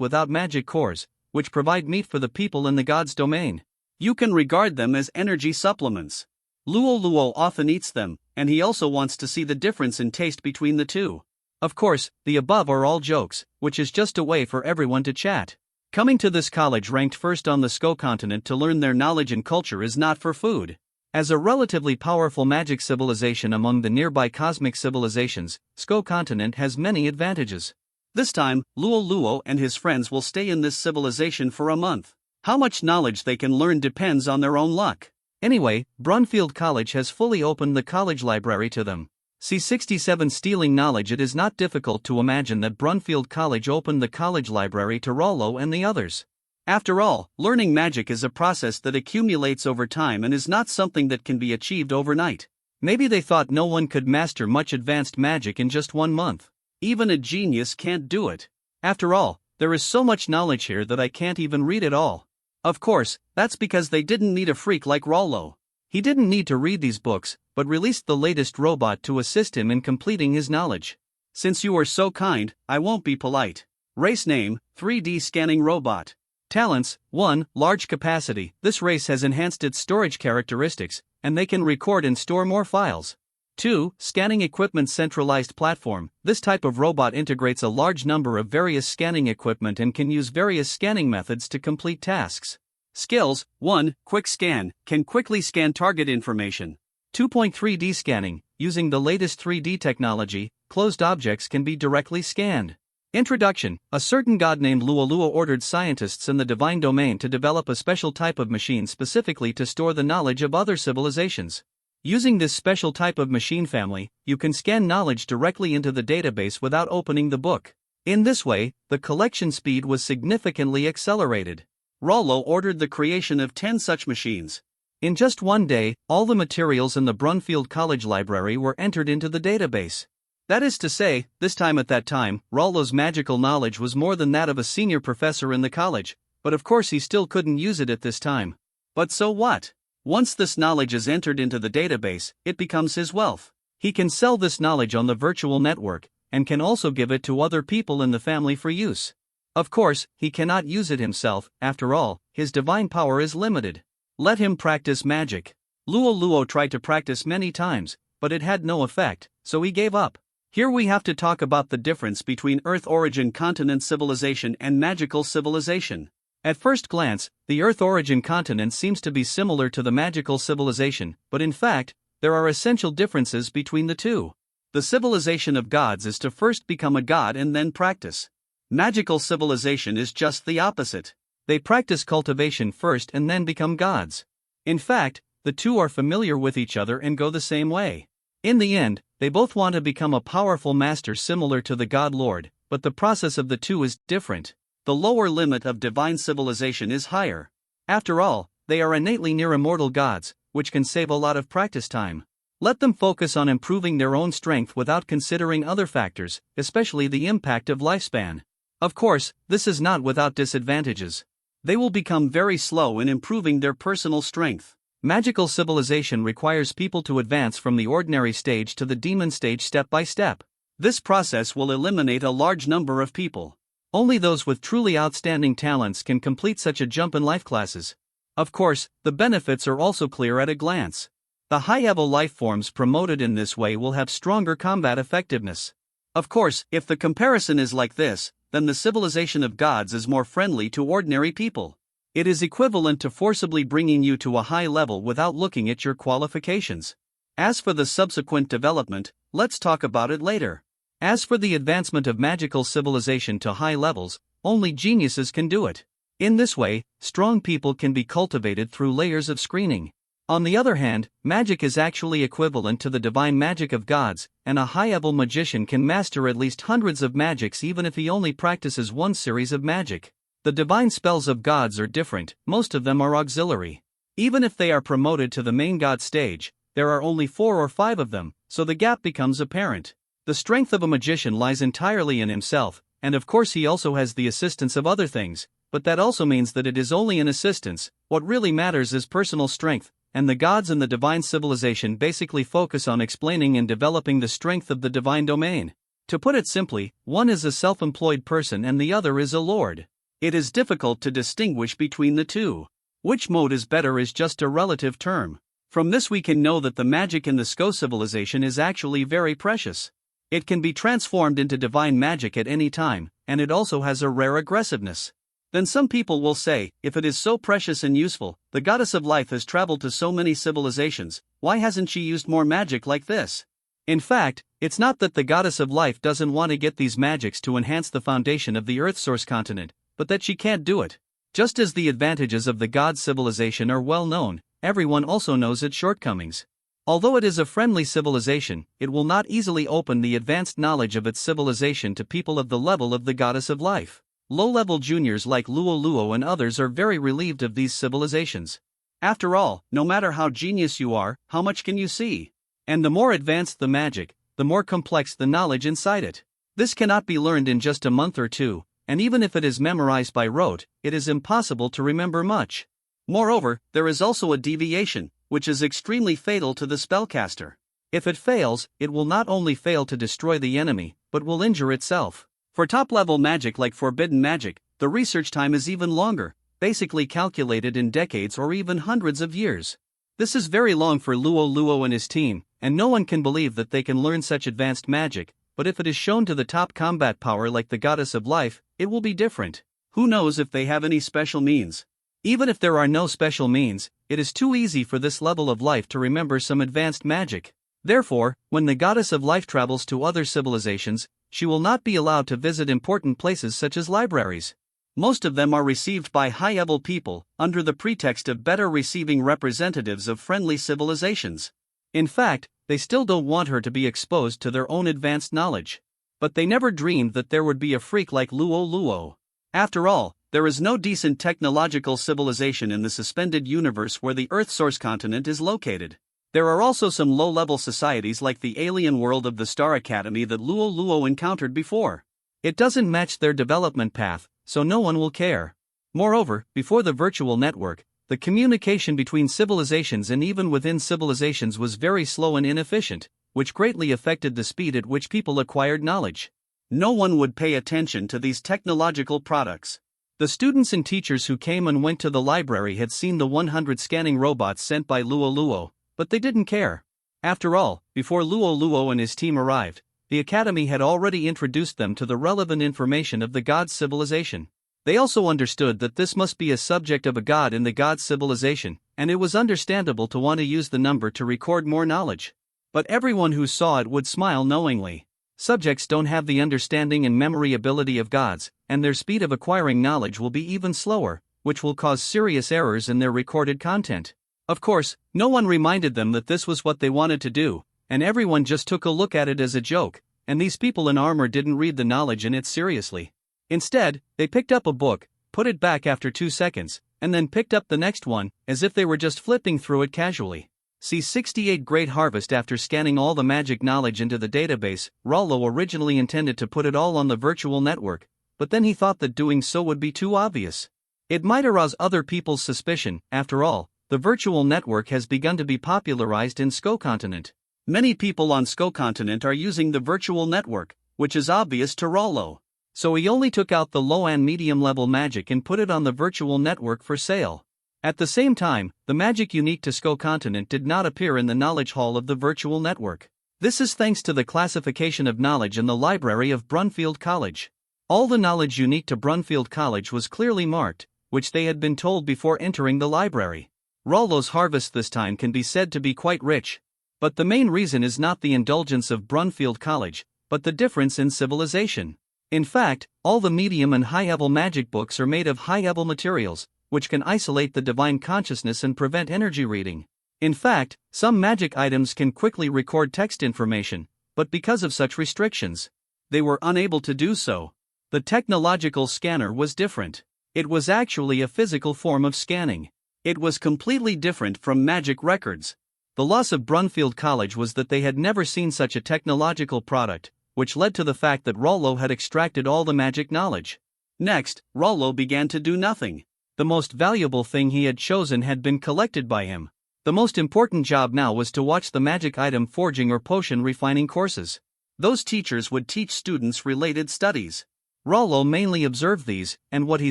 without magic cores, which provide meat for the people in the god's domain. You can regard them as energy supplements. Luo Luo often eats them, and he also wants to see the difference in taste between the two. Of course, the above are all jokes, which is just a way for everyone to chat. Coming to this college ranked first on the SCO continent to learn their knowledge and culture is not for food. As a relatively powerful magic civilization among the nearby cosmic civilizations, SCO continent has many advantages. This time, Luo Luo and his friends will stay in this civilization for a month. How much knowledge they can learn depends on their own luck. Anyway, Brunfield College has fully opened the college library to them. C67 Stealing knowledge. It is not difficult to imagine that Brunfield College opened the college library to Rollo and the others. After all, learning magic is a process that accumulates over time and is not something that can be achieved overnight. Maybe they thought no one could master much advanced magic in just 1 month. Even a genius can't do it. After all, there is so much knowledge here that I can't even read it all. Of course, that's because they didn't need a freak like Rollo. He didn't need to read these books, but released the latest robot to assist him in completing his knowledge. Since you are so kind, I won't be polite. Race name, 3D scanning robot. Talents, 1. Large capacity. This race has enhanced its storage characteristics, and they can record and store more files. 2. Scanning equipment centralized platform. This type of robot integrates a large number of various scanning equipment and can use various scanning methods to complete tasks. Skills, 1. Quick scan, can quickly scan target information. 2.3D scanning, using the latest 3D technology, closed objects can be directly scanned. Introduction. A certain god named Luo Luo ordered scientists in the divine domain to develop a special type of machine specifically to store the knowledge of other civilizations. Using this special type of machine family, you can scan knowledge directly into the database without opening the book. In this way, the collection speed was significantly accelerated. Rollo ordered the creation of 10 such machines. In just 1 day, all the materials in the Brunfield College library were entered into the database. That is to say, this time at that time, Rollo's magical knowledge was more than that of a senior professor in the college, but of course he still couldn't use it at this time. But so what? Once this knowledge is entered into the database, it becomes his wealth. He can sell this knowledge on the virtual network, and can also give it to other people in the family for use. Of course, he cannot use it himself, after all, his divine power is limited. Let him practice magic. Luo Luo tried to practice many times, but it had no effect, so he gave up. Here we have to talk about the difference between Earth origin continent civilization and magical civilization. At first glance, the Earth origin continent seems to be similar to the magical civilization, but in fact, there are essential differences between the two. The civilization of gods is to first become a god and then practice. Magical civilization is just the opposite. They practice cultivation first and then become gods. In fact, the two are familiar with each other and go the same way. In the end, they both want to become a powerful master similar to the God Lord, but the process of the two is different. The lower limit of divine civilization is higher. After all, they are innately near immortal gods, which can save a lot of practice time. Let them focus on improving their own strength without considering other factors, especially the impact of lifespan. Of course, this is not without disadvantages. They will become very slow in improving their personal strength. Magical civilization requires people to advance from the ordinary stage to the demon stage step by step. This process will eliminate a large number of people. Only those with truly outstanding talents can complete such a jump in life classes. Of course, the benefits are also clear at a glance. The high-level life forms promoted in this way will have stronger combat effectiveness. Of course, if the comparison is like this, then the civilization of gods is more friendly to ordinary people. It is equivalent to forcibly bringing you to a high level without looking at your qualifications. As for the subsequent development, let's talk about it later. As for the advancement of magical civilization to high levels, only geniuses can do it. In this way, strong people can be cultivated through layers of screening. On the other hand, magic is actually equivalent to the divine magic of gods, and a high-level magician can master at least hundreds of magics even if he only practices one series of magic. The divine spells of gods are different, most of them are auxiliary. Even if they are promoted to the main god stage, there are only 4 or 5 of them, so the gap becomes apparent. The strength of a magician lies entirely in himself, and of course he also has the assistance of other things, but that also means that it is only an assistance. What really matters is personal strength, and the gods and the divine civilization basically focus on explaining and developing the strength of the divine domain. To put it simply, one is a self-employed person and the other is a lord. It is difficult to distinguish between the two. Which mode is better is just a relative term. From this we can know that the magic in the Sko civilization is actually very precious. It can be transformed into divine magic at any time, and it also has a rare aggressiveness. Then some people will say, if it is so precious and useful, the goddess of life has traveled to so many civilizations, why hasn't she used more magic like this? In fact, it's not that the goddess of life doesn't want to get these magics to enhance the foundation of the Earth Source continent, but that she can't do it. Just as the advantages of the god civilization are well known, everyone also knows its shortcomings. Although it is a friendly civilization, it will not easily open the advanced knowledge of its civilization to people of the level of the goddess of life. Low-level juniors like Luo Luo and others are very relieved of these civilizations. After all, no matter how genius you are, how much can you see? And the more advanced the magic, the more complex the knowledge inside it. This cannot be learned in just a month or two, and even if it is memorized by rote, it is impossible to remember much. Moreover, there is also a deviation, which is extremely fatal to the spellcaster. If it fails, it will not only fail to destroy the enemy, but will injure itself. For top-level magic like forbidden magic, the research time is even longer, basically calculated in decades or even hundreds of years. This is very long for Luo Luo and his team, and no one can believe that they can learn such advanced magic, but if it is shown to the top combat power like the goddess of life, it will be different. Who knows if they have any special means? Even if there are no special means, it is too easy for this level of life to remember some advanced magic. Therefore, when the goddess of life travels to other civilizations, she will not be allowed to visit important places such as libraries. Most of them are received by high-level people, under the pretext of better receiving representatives of friendly civilizations. In fact, they still don't want her to be exposed to their own advanced knowledge. But they never dreamed that there would be a freak like Luo Luo. After all, there is no decent technological civilization in the suspended universe where the Earth Source continent is located. There are also some low-level societies like the alien world of the Star Academy that Luo Luo encountered before. It doesn't match their development path, so no one will care. Moreover, before the virtual network, the communication between civilizations and even within civilizations was very slow and inefficient, which greatly affected the speed at which people acquired knowledge. No one would pay attention to these technological products. The students and teachers who came and went to the library had seen the 100 scanning robots sent by Luo Luo, but they didn't care. After all, before Luo Luo and his team arrived, the academy had already introduced them to the relevant information of the god's civilization. They also understood that this must be a subject of a god in the god's civilization, and it was understandable to want to use the number to record more knowledge. But everyone who saw it would smile knowingly. Subjects don't have the understanding and memory ability of gods, and their speed of acquiring knowledge will be even slower, which will cause serious errors in their recorded content. Of course, no one reminded them that this was what they wanted to do, and everyone just took a look at it as a joke, and these people in armor didn't read the knowledge in it seriously. Instead, they picked up a book, put it back after 2 seconds, and then picked up the next one, as if they were just flipping through it casually. See 68 Great Harvest. After scanning all the magic knowledge into the database, Rollo originally intended to put it all on the virtual network, but then he thought that doing so would be too obvious. It might arouse other people's suspicion. After all, the virtual network has begun to be popularized in Sko continent. Many people on Sko continent are using the virtual network, which is obvious to Rollo. So he only took out the low and medium level magic and put it on the virtual network for sale. At the same time, the magic unique to Sko continent did not appear in the knowledge hall of the virtual network. This is thanks to the classification of knowledge in the library of Brunfield College. All the knowledge unique to Brunfield College was clearly marked, which they had been told before entering the library. Rollo's harvest this time can be said to be quite rich. But the main reason is not the indulgence of Brunfield College, but the difference in civilization. In fact, all the medium and high-level magic books are made of high-level materials, which can isolate the divine consciousness and prevent energy reading. In fact, some magic items can quickly record text information, but because of such restrictions, they were unable to do so. The technological scanner was different. It was actually a physical form of scanning. It was completely different from magic records. The loss of Brunfield College was that they had never seen such a technological product, which led to the fact that Rollo had extracted all the magic knowledge. Next, Rollo began to do nothing. The most valuable thing he had chosen had been collected by him. The most important job now was to watch the magic item forging or potion refining courses. Those teachers would teach students related studies. Rollo mainly observed these, and what he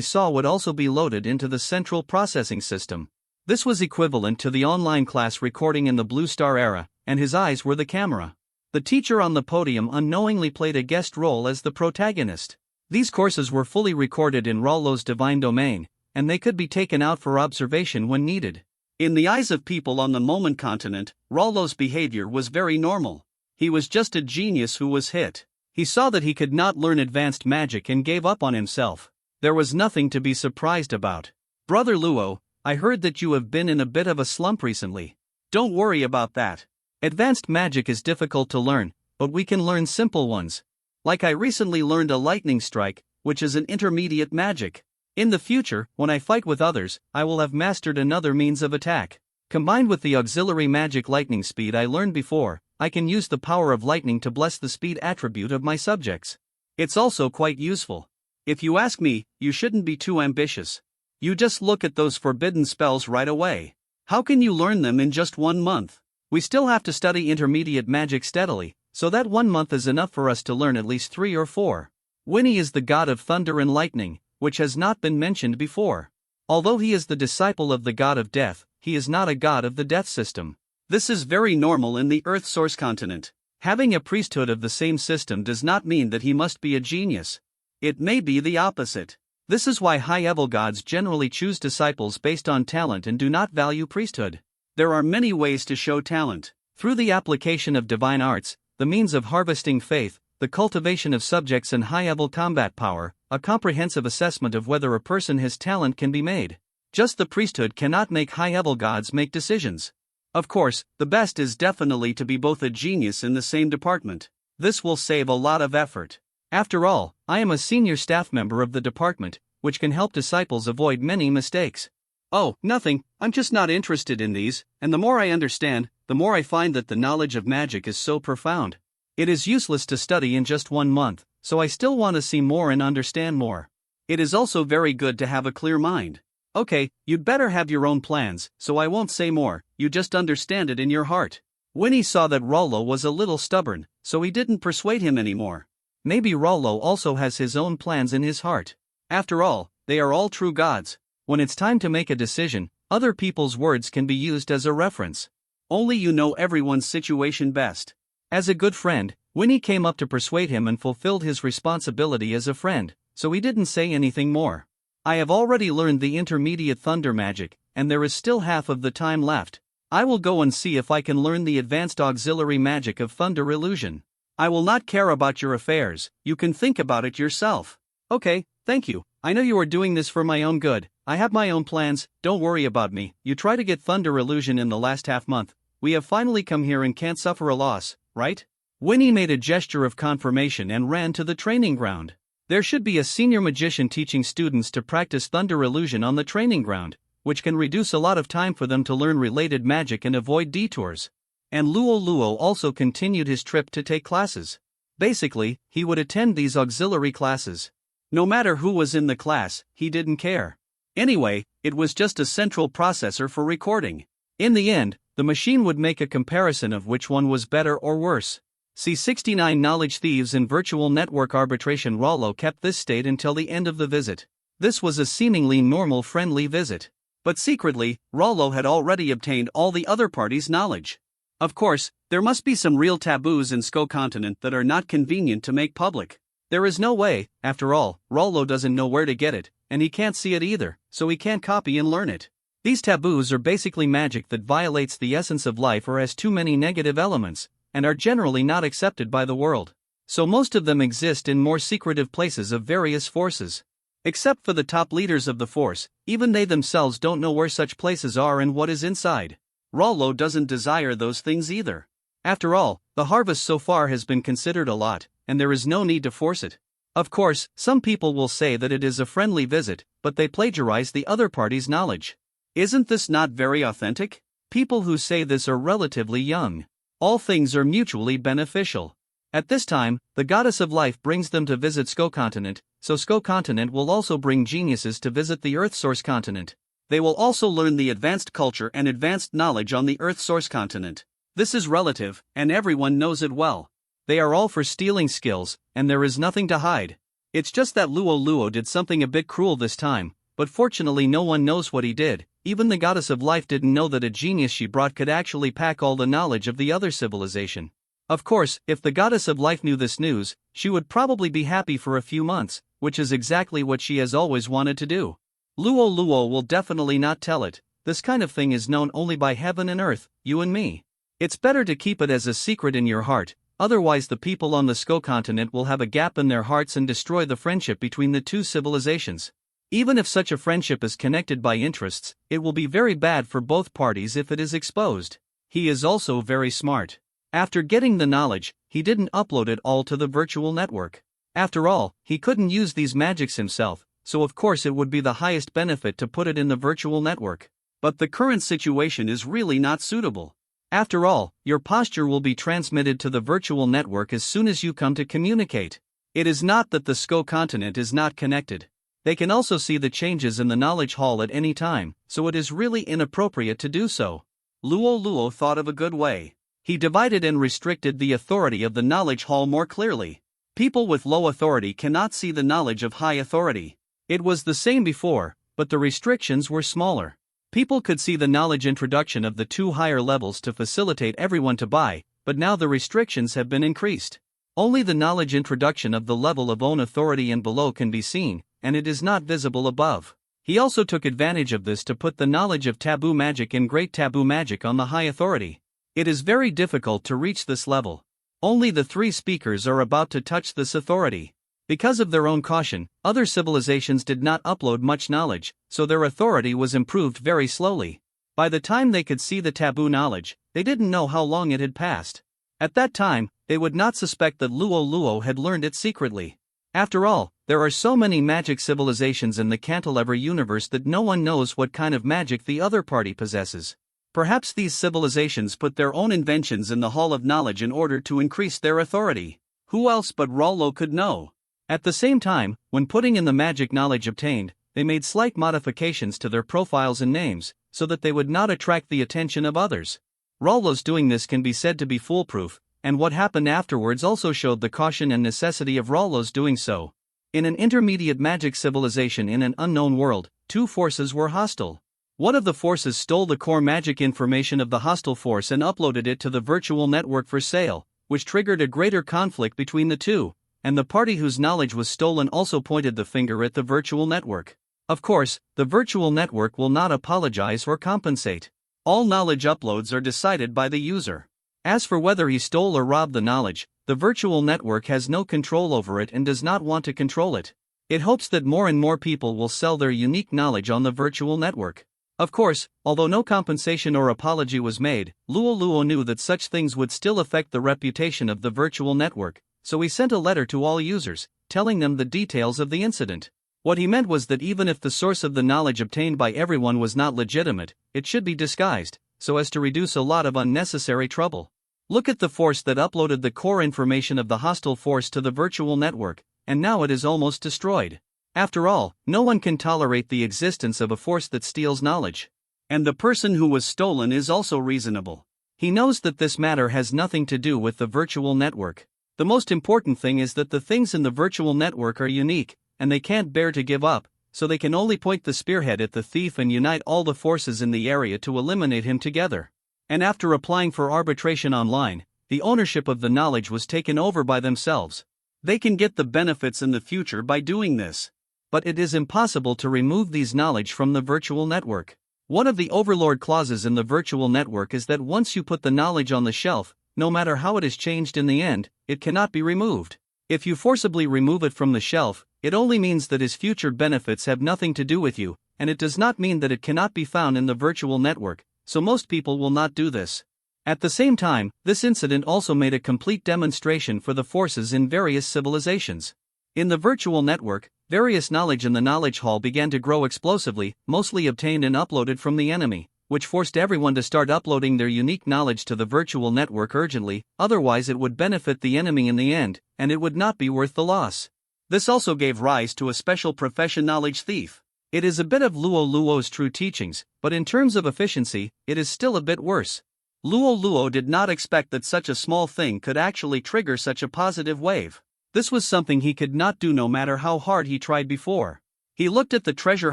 saw would also be loaded into the central processing system. This was equivalent to the online class recording in the Blue Star era, and his eyes were the camera. The teacher on the podium unknowingly played a guest role as the protagonist. These courses were fully recorded in Rollo's divine domain, and they could be taken out for observation when needed. In the eyes of people on the Moment continent, Rollo's behavior was very normal. He was just a genius who was hit. He saw that he could not learn advanced magic and gave up on himself. There was nothing to be surprised about. Brother Luo, I heard that you have been in a bit of a slump recently. Don't worry about that. Advanced magic is difficult to learn, but we can learn simple ones. Like I recently learned a lightning strike, which is an intermediate magic. In the future, when I fight with others, I will have mastered another means of attack. Combined with the auxiliary magic lightning speed I learned before, I can use the power of lightning to bless the speed attribute of my subjects. It's also quite useful. If you ask me, you shouldn't be too ambitious. You just look at those forbidden spells right away. How can you learn them in just 1 month? We still have to study intermediate magic steadily, so that 1 month is enough for us to learn at least 3 or 4. Winnie is the god of thunder and lightning, which has not been mentioned before. Although he is the disciple of the god of death, he is not a god of the death system. This is very normal in the Earth Source continent. Having a priesthood of the same system does not mean that he must be a genius. It may be the opposite. This is why high-level gods generally choose disciples based on talent and do not value priesthood. There are many ways to show talent. Through the application of divine arts, the means of harvesting faith, the cultivation of subjects and high-level combat power, a comprehensive assessment of whether a person has talent can be made. Just the priesthood cannot make high-level gods make decisions. Of course, the best is definitely to be both a genius in the same department. This will save a lot of effort. After all, I am a senior staff member of the department, which can help disciples avoid many mistakes. Oh, nothing, I'm just not interested in these, and the more I understand, the more I find that the knowledge of magic is so profound. It is useless to study in just 1 month, so I still want to see more and understand more. It is also very good to have a clear mind. Okay, you'd better have your own plans, so I won't say more, you just understand it in your heart. Winnie saw that Rollo was a little stubborn, so he didn't persuade him anymore. Maybe Rollo also has his own plans in his heart. After all, they are all true gods. When it's time to make a decision, other people's words can be used as a reference. Only you know everyone's situation best. As a good friend, Winnie came up to persuade him and fulfilled his responsibility as a friend, so he didn't say anything more. I have already learned the intermediate thunder magic, and there is still half of the time left. I will go and see if I can learn the advanced auxiliary magic of thunder illusion. I will not care about your affairs, you can think about it yourself. Okay, thank you, I know you are doing this for my own good, I have my own plans, don't worry about me. You try to get thunder illusion in the last half month. We have finally come here and can't suffer a loss, right? Winnie made a gesture of confirmation and ran to the training ground. There should be a senior magician teaching students to practice thunder illusion on the training ground, which can reduce a lot of time for them to learn related magic and avoid detours. And Luo also continued his trip to take classes. Basically, he would attend these auxiliary classes. No matter who was in the class, he didn't care. Anyway, it was just a central processor for recording. In the end, the machine would make a comparison of which one was better or worse. See 69 Knowledge Thieves in Virtual Network Arbitration. Rollo kept this state until the end of the visit. This was a seemingly normal friendly visit. But secretly, Rollo had already obtained all the other parties' knowledge. Of course, there must be some real taboos in Sko continent that are not convenient to make public. There is no way, after all, Rollo doesn't know where to get it, and he can't see it either, so he can't copy and learn it. These taboos are basically magic that violates the essence of life or has too many negative elements, and are generally not accepted by the world. So most of them exist in more secretive places of various forces. Except for the top leaders of the force, even they themselves don't know where such places are and what is inside. Rollo doesn't desire those things either. After all, the harvest so far has been considered a lot, and there is no need to force it. Of course, some people will say that it is a friendly visit, but they plagiarize the other party's knowledge. Isn't this not very authentic? People who say this are relatively young. All things are mutually beneficial. At this time, the goddess of life brings them to visit Sko Continent, so Sko Continent will also bring geniuses to visit the Earth Source Continent. They will also learn the advanced culture and advanced knowledge on the Earth Source Continent. This is relative, and everyone knows it well. They are all for stealing skills, and there is nothing to hide. It's just that Luo Luo did something a bit cruel this time, but fortunately no one knows what he did. Even the goddess of life didn't know that a genius she brought could actually pack all the knowledge of the other civilization. Of course, if the goddess of life knew this news, she would probably be happy for a few months, which is exactly what she has always wanted to do. Luo Luo will definitely not tell it. This kind of thing is known only by heaven and earth, you and me. It's better to keep it as a secret in your heart, otherwise the people on the Sko Continent will have a gap in their hearts and destroy the friendship between the two civilizations. Even if such a friendship is connected by interests, it will be very bad for both parties if it is exposed. He is also very smart. After getting the knowledge, he didn't upload it all to the virtual network. After all, he couldn't use these magics himself, so of course it would be the highest benefit to put it in the virtual network. But the current situation is really not suitable. After all, your posture will be transmitted to the virtual network as soon as you come to communicate. It is not that the Sko Continent is not connected. They can also see the changes in the knowledge hall at any time, so it is really inappropriate to do so. Luo Luo thought of a good way. He divided and restricted the authority of the knowledge hall more clearly. People with low authority cannot see the knowledge of high authority. It was the same before, but the restrictions were smaller. People could see the knowledge introduction of the two higher levels to facilitate everyone to buy, but now the restrictions have been increased. Only the knowledge introduction of the level of own authority and below can be seen, and it is not visible above. He also took advantage of this to put the knowledge of taboo magic and great taboo magic on the high authority. It is very difficult to reach this level. Only the three speakers are about to touch this authority. Because of their own caution, other civilizations did not upload much knowledge, so their authority was improved very slowly. By the time they could see the taboo knowledge, they didn't know how long it had passed. At that time, they would not suspect that Luo Luo had learned it secretly. After all, there are so many magic civilizations in the Cantilever universe that no one knows what kind of magic the other party possesses. Perhaps these civilizations put their own inventions in the Hall of Knowledge in order to increase their authority. Who else but Rollo could know? At the same time, when putting in the magic knowledge obtained, they made slight modifications to their profiles and names, so that they would not attract the attention of others. Rollo's doing this can be said to be foolproof, and what happened afterwards also showed the caution and necessity of Rollo's doing so. In an intermediate magic civilization in an unknown world, two forces were hostile. One of the forces stole the core magic information of the hostile force and uploaded it to the virtual network for sale, which triggered a greater conflict between the two. And the party whose knowledge was stolen also pointed the finger at the virtual network. Of course, the virtual network will not apologize or compensate. All knowledge uploads are decided by the user. As for whether he stole or robbed the knowledge, the virtual network has no control over it and does not want to control it. It hopes that more and more people will sell their unique knowledge on the virtual network. Of course, although no compensation or apology was made, Luo Luo knew that such things would still affect the reputation of the virtual network. So he sent a letter to all users, telling them the details of the incident. What he meant was that even if the source of the knowledge obtained by everyone was not legitimate, it should be disguised, so as to reduce a lot of unnecessary trouble. Look at the force that uploaded the core information of the hostile force to the virtual network, and now it is almost destroyed. After all, no one can tolerate the existence of a force that steals knowledge. And the person who was stolen is also reasonable. He knows that this matter has nothing to do with the virtual network. The most important thing is that the things in the virtual network are unique, and they can't bear to give up, so they can only point the spearhead at the thief and unite all the forces in the area to eliminate him together. And after applying for arbitration online, the ownership of the knowledge was taken over by themselves. They can get the benefits in the future by doing this. But it is impossible to remove these knowledge from the virtual network. One of the overlord clauses in the virtual network is that once you put the knowledge on the shelf, no matter how it is changed in the end, it cannot be removed. If you forcibly remove it from the shelf, it only means that his future benefits have nothing to do with you, and it does not mean that it cannot be found in the virtual network, so most people will not do this. At the same time, this incident also made a complete demonstration for the forces in various civilizations. In the virtual network, various knowledge in the knowledge hall began to grow explosively, mostly obtained and uploaded from the enemy, which forced everyone to start uploading their unique knowledge to the virtual network urgently, otherwise it would benefit the enemy in the end, and it would not be worth the loss. This also gave rise to a special profession, knowledge thief. It is a bit of Luo Luo's true teachings, but in terms of efficiency, it is still a bit worse. Luo Luo did not expect that such a small thing could actually trigger such a positive wave. This was something he could not do no matter how hard he tried before. He looked at the treasure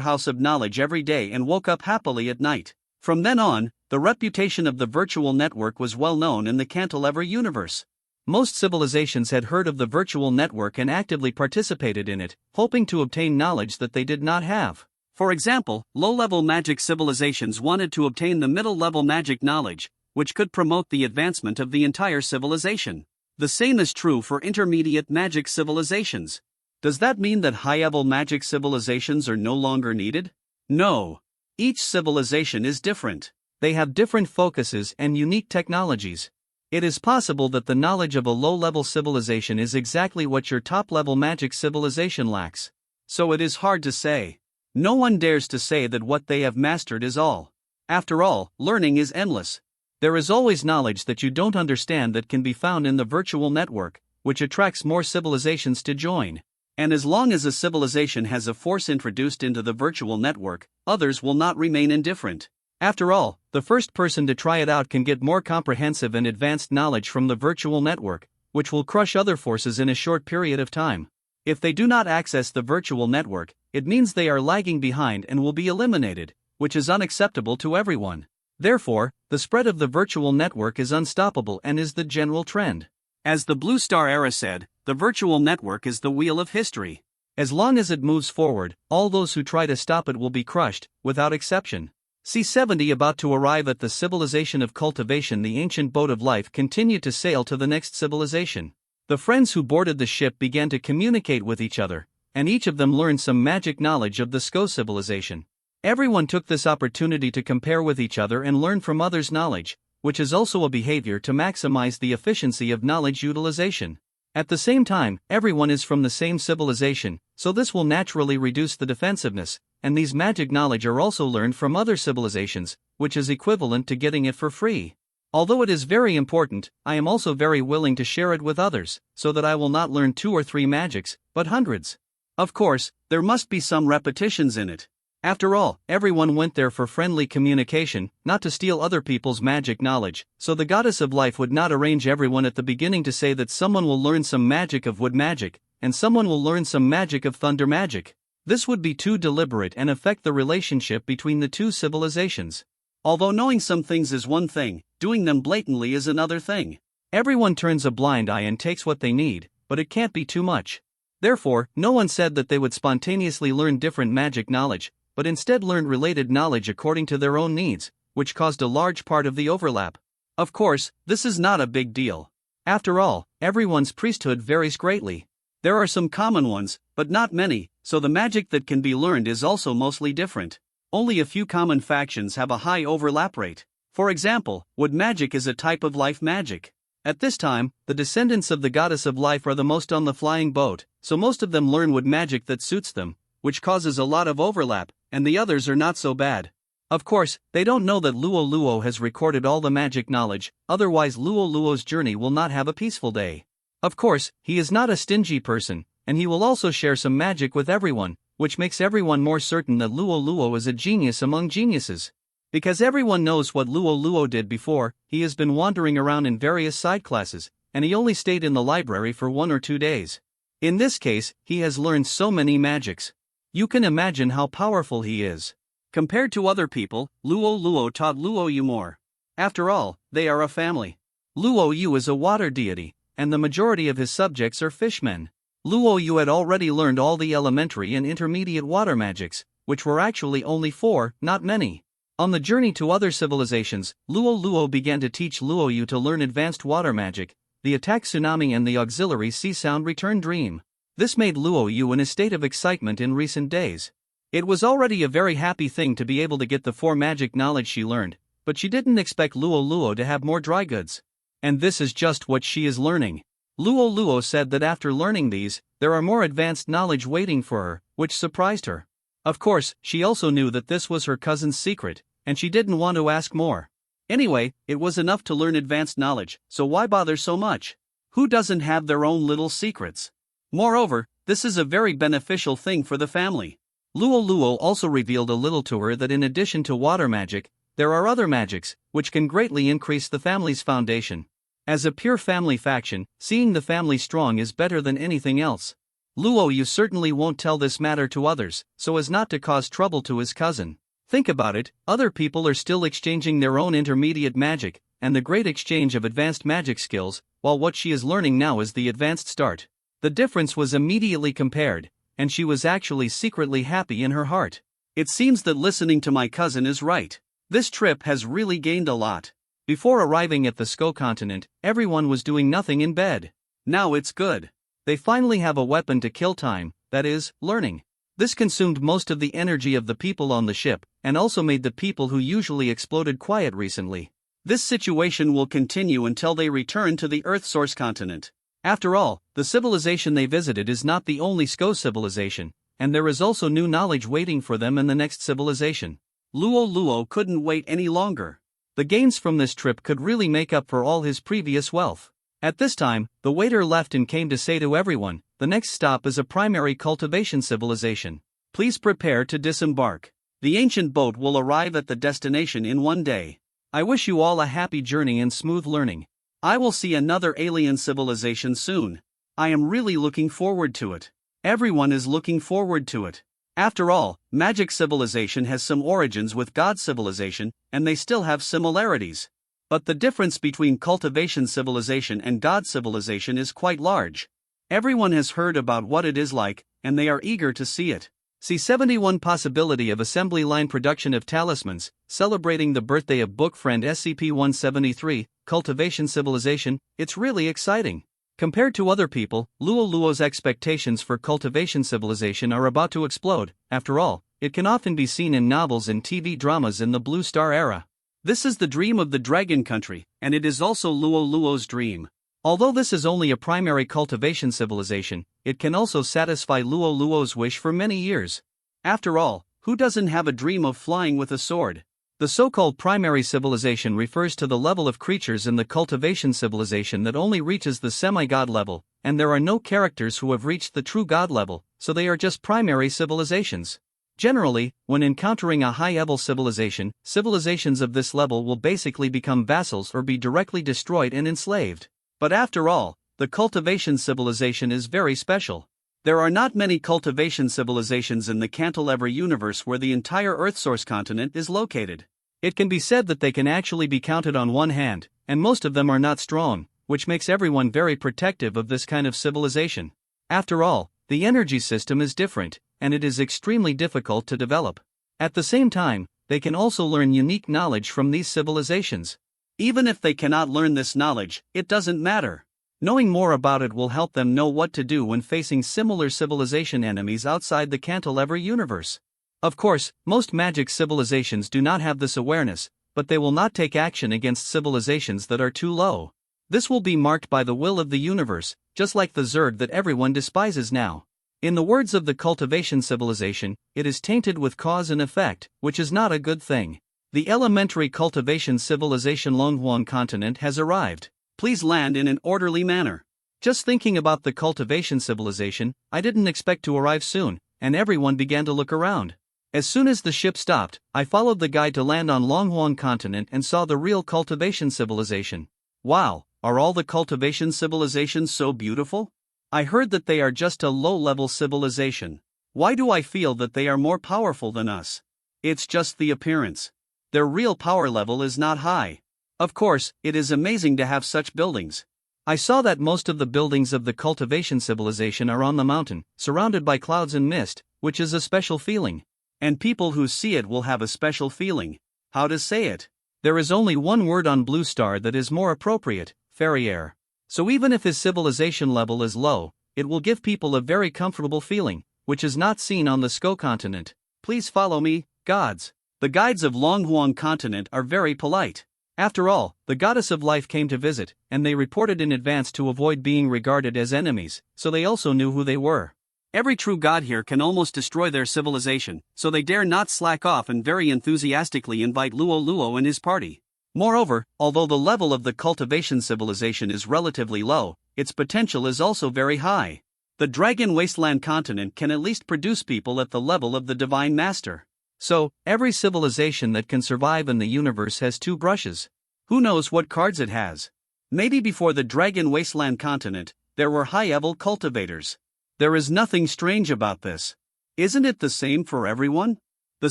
house of knowledge every day and woke up happily at night. From then on, the reputation of the virtual network was well known in the Cantilever universe. Most civilizations had heard of the virtual network and actively participated in it, hoping to obtain knowledge that they did not have. For example, low-level magic civilizations wanted to obtain the middle-level magic knowledge, which could promote the advancement of the entire civilization. The same is true for intermediate magic civilizations. Does that mean that high-level magic civilizations are no longer needed? No. Each civilization is different. They have different focuses and unique technologies. It is possible that the knowledge of a low-level civilization is exactly what your top-level magic civilization lacks. So it is hard to say. No one dares to say that what they have mastered is all. After all, learning is endless. There is always knowledge that you don't understand that can be found in the virtual network, which attracts more civilizations to join. And as long as a civilization has a force introduced into the virtual network, others will not remain indifferent. After all, the first person to try it out can get more comprehensive and advanced knowledge from the virtual network, which will crush other forces in a short period of time. If they do not access the virtual network, it means they are lagging behind and will be eliminated, which is unacceptable to everyone. Therefore, the spread of the virtual network is unstoppable and is the general trend. As the Blue Star Era said, the virtual network is the wheel of history. As long as it moves forward, all those who try to stop it will be crushed, without exception. C-70 about to arrive at the civilization of cultivation. The ancient boat of life continued to sail to the next civilization. The friends who boarded the ship began to communicate with each other, and each of them learned some magic knowledge of the Sko civilization. Everyone took this opportunity to compare with each other and learn from others' knowledge, which is also a behavior to maximize the efficiency of knowledge utilization. At the same time, everyone is from the same civilization, so this will naturally reduce the defensiveness, and these magic knowledge are also learned from other civilizations, which is equivalent to getting it for free. Although it is very important, I am also very willing to share it with others, so that I will not learn 2 or 3 magics, but hundreds. Of course, there must be some repetitions in it. After all, everyone went there for friendly communication, not to steal other people's magic knowledge, so the goddess of life would not arrange everyone at the beginning to say that someone will learn some magic of wood magic, and someone will learn some magic of thunder magic. This would be too deliberate and affect the relationship between the two civilizations. Although knowing some things is one thing, doing them blatantly is another thing. Everyone turns a blind eye and takes what they need, but it can't be too much. Therefore, no one said that they would spontaneously learn different magic knowledge, but instead learned related knowledge according to their own needs, which caused a large part of the overlap. Of course, this is not a big deal. After all, everyone's priesthood varies greatly. There are some common ones, but not many, so the magic that can be learned is also mostly different. Only a few common factions have a high overlap rate. For example, wood magic is a type of life magic. At this time, the descendants of the goddess of life are the most on the flying boat, so most of them learn wood magic that suits them, which causes a lot of overlap, and the others are not so bad. Of course, they don't know that Luo Luo has recorded all the magic knowledge, otherwise Luo Luo's journey will not have a peaceful day. Of course, he is not a stingy person, and he will also share some magic with everyone, which makes everyone more certain that Luo Luo is a genius among geniuses. Because everyone knows what Luo Luo did before, he has been wandering around in various side classes, and he only stayed in the library for 1 or 2 days. In this case, he has learned so many magics. You can imagine how powerful he is. Compared to other people, Luo Luo taught Luo Yu more. After all, they are a family. Luo Yu is a water deity, and the majority of his subjects are fishmen. Luo Yu had already learned all the elementary and intermediate water magics, which were actually only 4, not many. On the journey to other civilizations, Luo Luo began to teach Luo Yu to learn advanced water magic, the attack tsunami and the auxiliary sea sound return dream. This made Luo Yu in a state of excitement in recent days. It was already a very happy thing to be able to get the 4 magic knowledge she learned, but she didn't expect Luo Luo to have more dry goods. And this is just what she is learning. Luo Luo said that after learning these, there are more advanced knowledge waiting for her, which surprised her. Of course, she also knew that this was her cousin's secret, and she didn't want to ask more. Anyway, it was enough to learn advanced knowledge, so why bother so much? Who doesn't have their own little secrets? Moreover, this is a very beneficial thing for the family. Luo Luo also revealed a little to her that in addition to water magic, there are other magics, which can greatly increase the family's foundation. As a pure family faction, seeing the family strong is better than anything else. Luo Yu certainly won't tell this matter to others, so as not to cause trouble to his cousin. Think about it, other people are still exchanging their own intermediate magic, and the great exchange of advanced magic skills, while what she is learning now is the advanced start. The difference was immediately compared, and she was actually secretly happy in her heart. It seems that listening to my cousin is right. This trip has really gained a lot. Before arriving at the Sko continent, everyone was doing nothing in bed. Now it's good. They finally have a weapon to kill time, that is, learning. This consumed most of the energy of the people on the ship, and also made the people who usually exploded quiet recently. This situation will continue until they return to the Earth Source continent. After all, the civilization they visited is not the only Sko civilization, and there is also new knowledge waiting for them in the next civilization. Luo Luo couldn't wait any longer. The gains from this trip could really make up for all his previous wealth. At this time, the waiter left and came to say to everyone, the next stop is a primary cultivation civilization. Please prepare to disembark. The ancient boat will arrive at the destination in 1 day. I wish you all a happy journey and smooth learning. I will see another alien civilization soon. I am really looking forward to it. Everyone is looking forward to it. After all, magic civilization has some origins with God civilization, and they still have similarities. But the difference between cultivation civilization and God civilization is quite large. Everyone has heard about what it is like, and they are eager to see it. See 71 Possibility of assembly line production of talismans, celebrating the birthday of book friend SCP-173, Cultivation Civilization. It's really exciting. Compared to other people, Luo Luo's expectations for cultivation civilization are about to explode. After all, it can often be seen in novels and TV dramas in the Blue Star era. This is the dream of the Dragon Country, and it is also Luo Luo's dream. Although this is only a primary cultivation civilization, it can also satisfy Luo Luo's wish for many years. After all, who doesn't have a dream of flying with a sword? The so-called primary civilization refers to the level of creatures in the cultivation civilization that only reaches the semi-god level, and there are no characters who have reached the true god level, so they are just primary civilizations. Generally, when encountering a high-level civilization, civilizations of this level will basically become vassals or be directly destroyed and enslaved. But after all, the cultivation civilization is very special. There are not many cultivation civilizations in the Cantilever universe where the entire Earth Source continent is located. It can be said that they can actually be counted on one hand, and most of them are not strong, which makes everyone very protective of this kind of civilization. After all, the energy system is different, and it is extremely difficult to develop. At the same time, they can also learn unique knowledge from these civilizations. Even if they cannot learn this knowledge, it doesn't matter. Knowing more about it will help them know what to do when facing similar civilization enemies outside the Cantilever universe. Of course, most magic civilizations do not have this awareness, but they will not take action against civilizations that are too low. This will be marked by the will of the universe, just like the Zerg that everyone despises now. In the words of the cultivation civilization, it is tainted with cause and effect, which is not a good thing. The elementary cultivation civilization Longhuan continent has arrived. Please land in an orderly manner. Just thinking about the cultivation civilization, I didn't expect to arrive soon, and everyone began to look around. As soon as the ship stopped, I followed the guide to land on Longhuan continent and saw the real cultivation civilization. Wow, are all the cultivation civilizations so beautiful? I heard that they are just a low-level civilization. Why do I feel that they are more powerful than us? It's just the appearance. Their real power level is not high. Of course, it is amazing to have such buildings. I saw that most of the buildings of the cultivation civilization are on the mountain, surrounded by clouds and mist, which is a special feeling. And people who see it will have a special feeling. How to say it? There is only one word on Blue Star that is more appropriate: Ferrier. So even if his civilization level is low, it will give people a very comfortable feeling, which is not seen on the Sko continent. Please follow me, gods. The guides of Longhuang continent are very polite. After all, the goddess of life came to visit, and they reported in advance to avoid being regarded as enemies, so they also knew who they were. Every true god here can almost destroy their civilization, so they dare not slack off and very enthusiastically invite Luo Luo and his party. Moreover, although the level of the cultivation civilization is relatively low, its potential is also very high. The Dragon Wasteland continent can at least produce people at the level of the Divine Master. So, every civilization that can survive in the universe has two brushes. Who knows what cards it has? Maybe before the Dragon Wasteland continent, there were high-level cultivators. There is nothing strange about this. Isn't it the same for everyone? The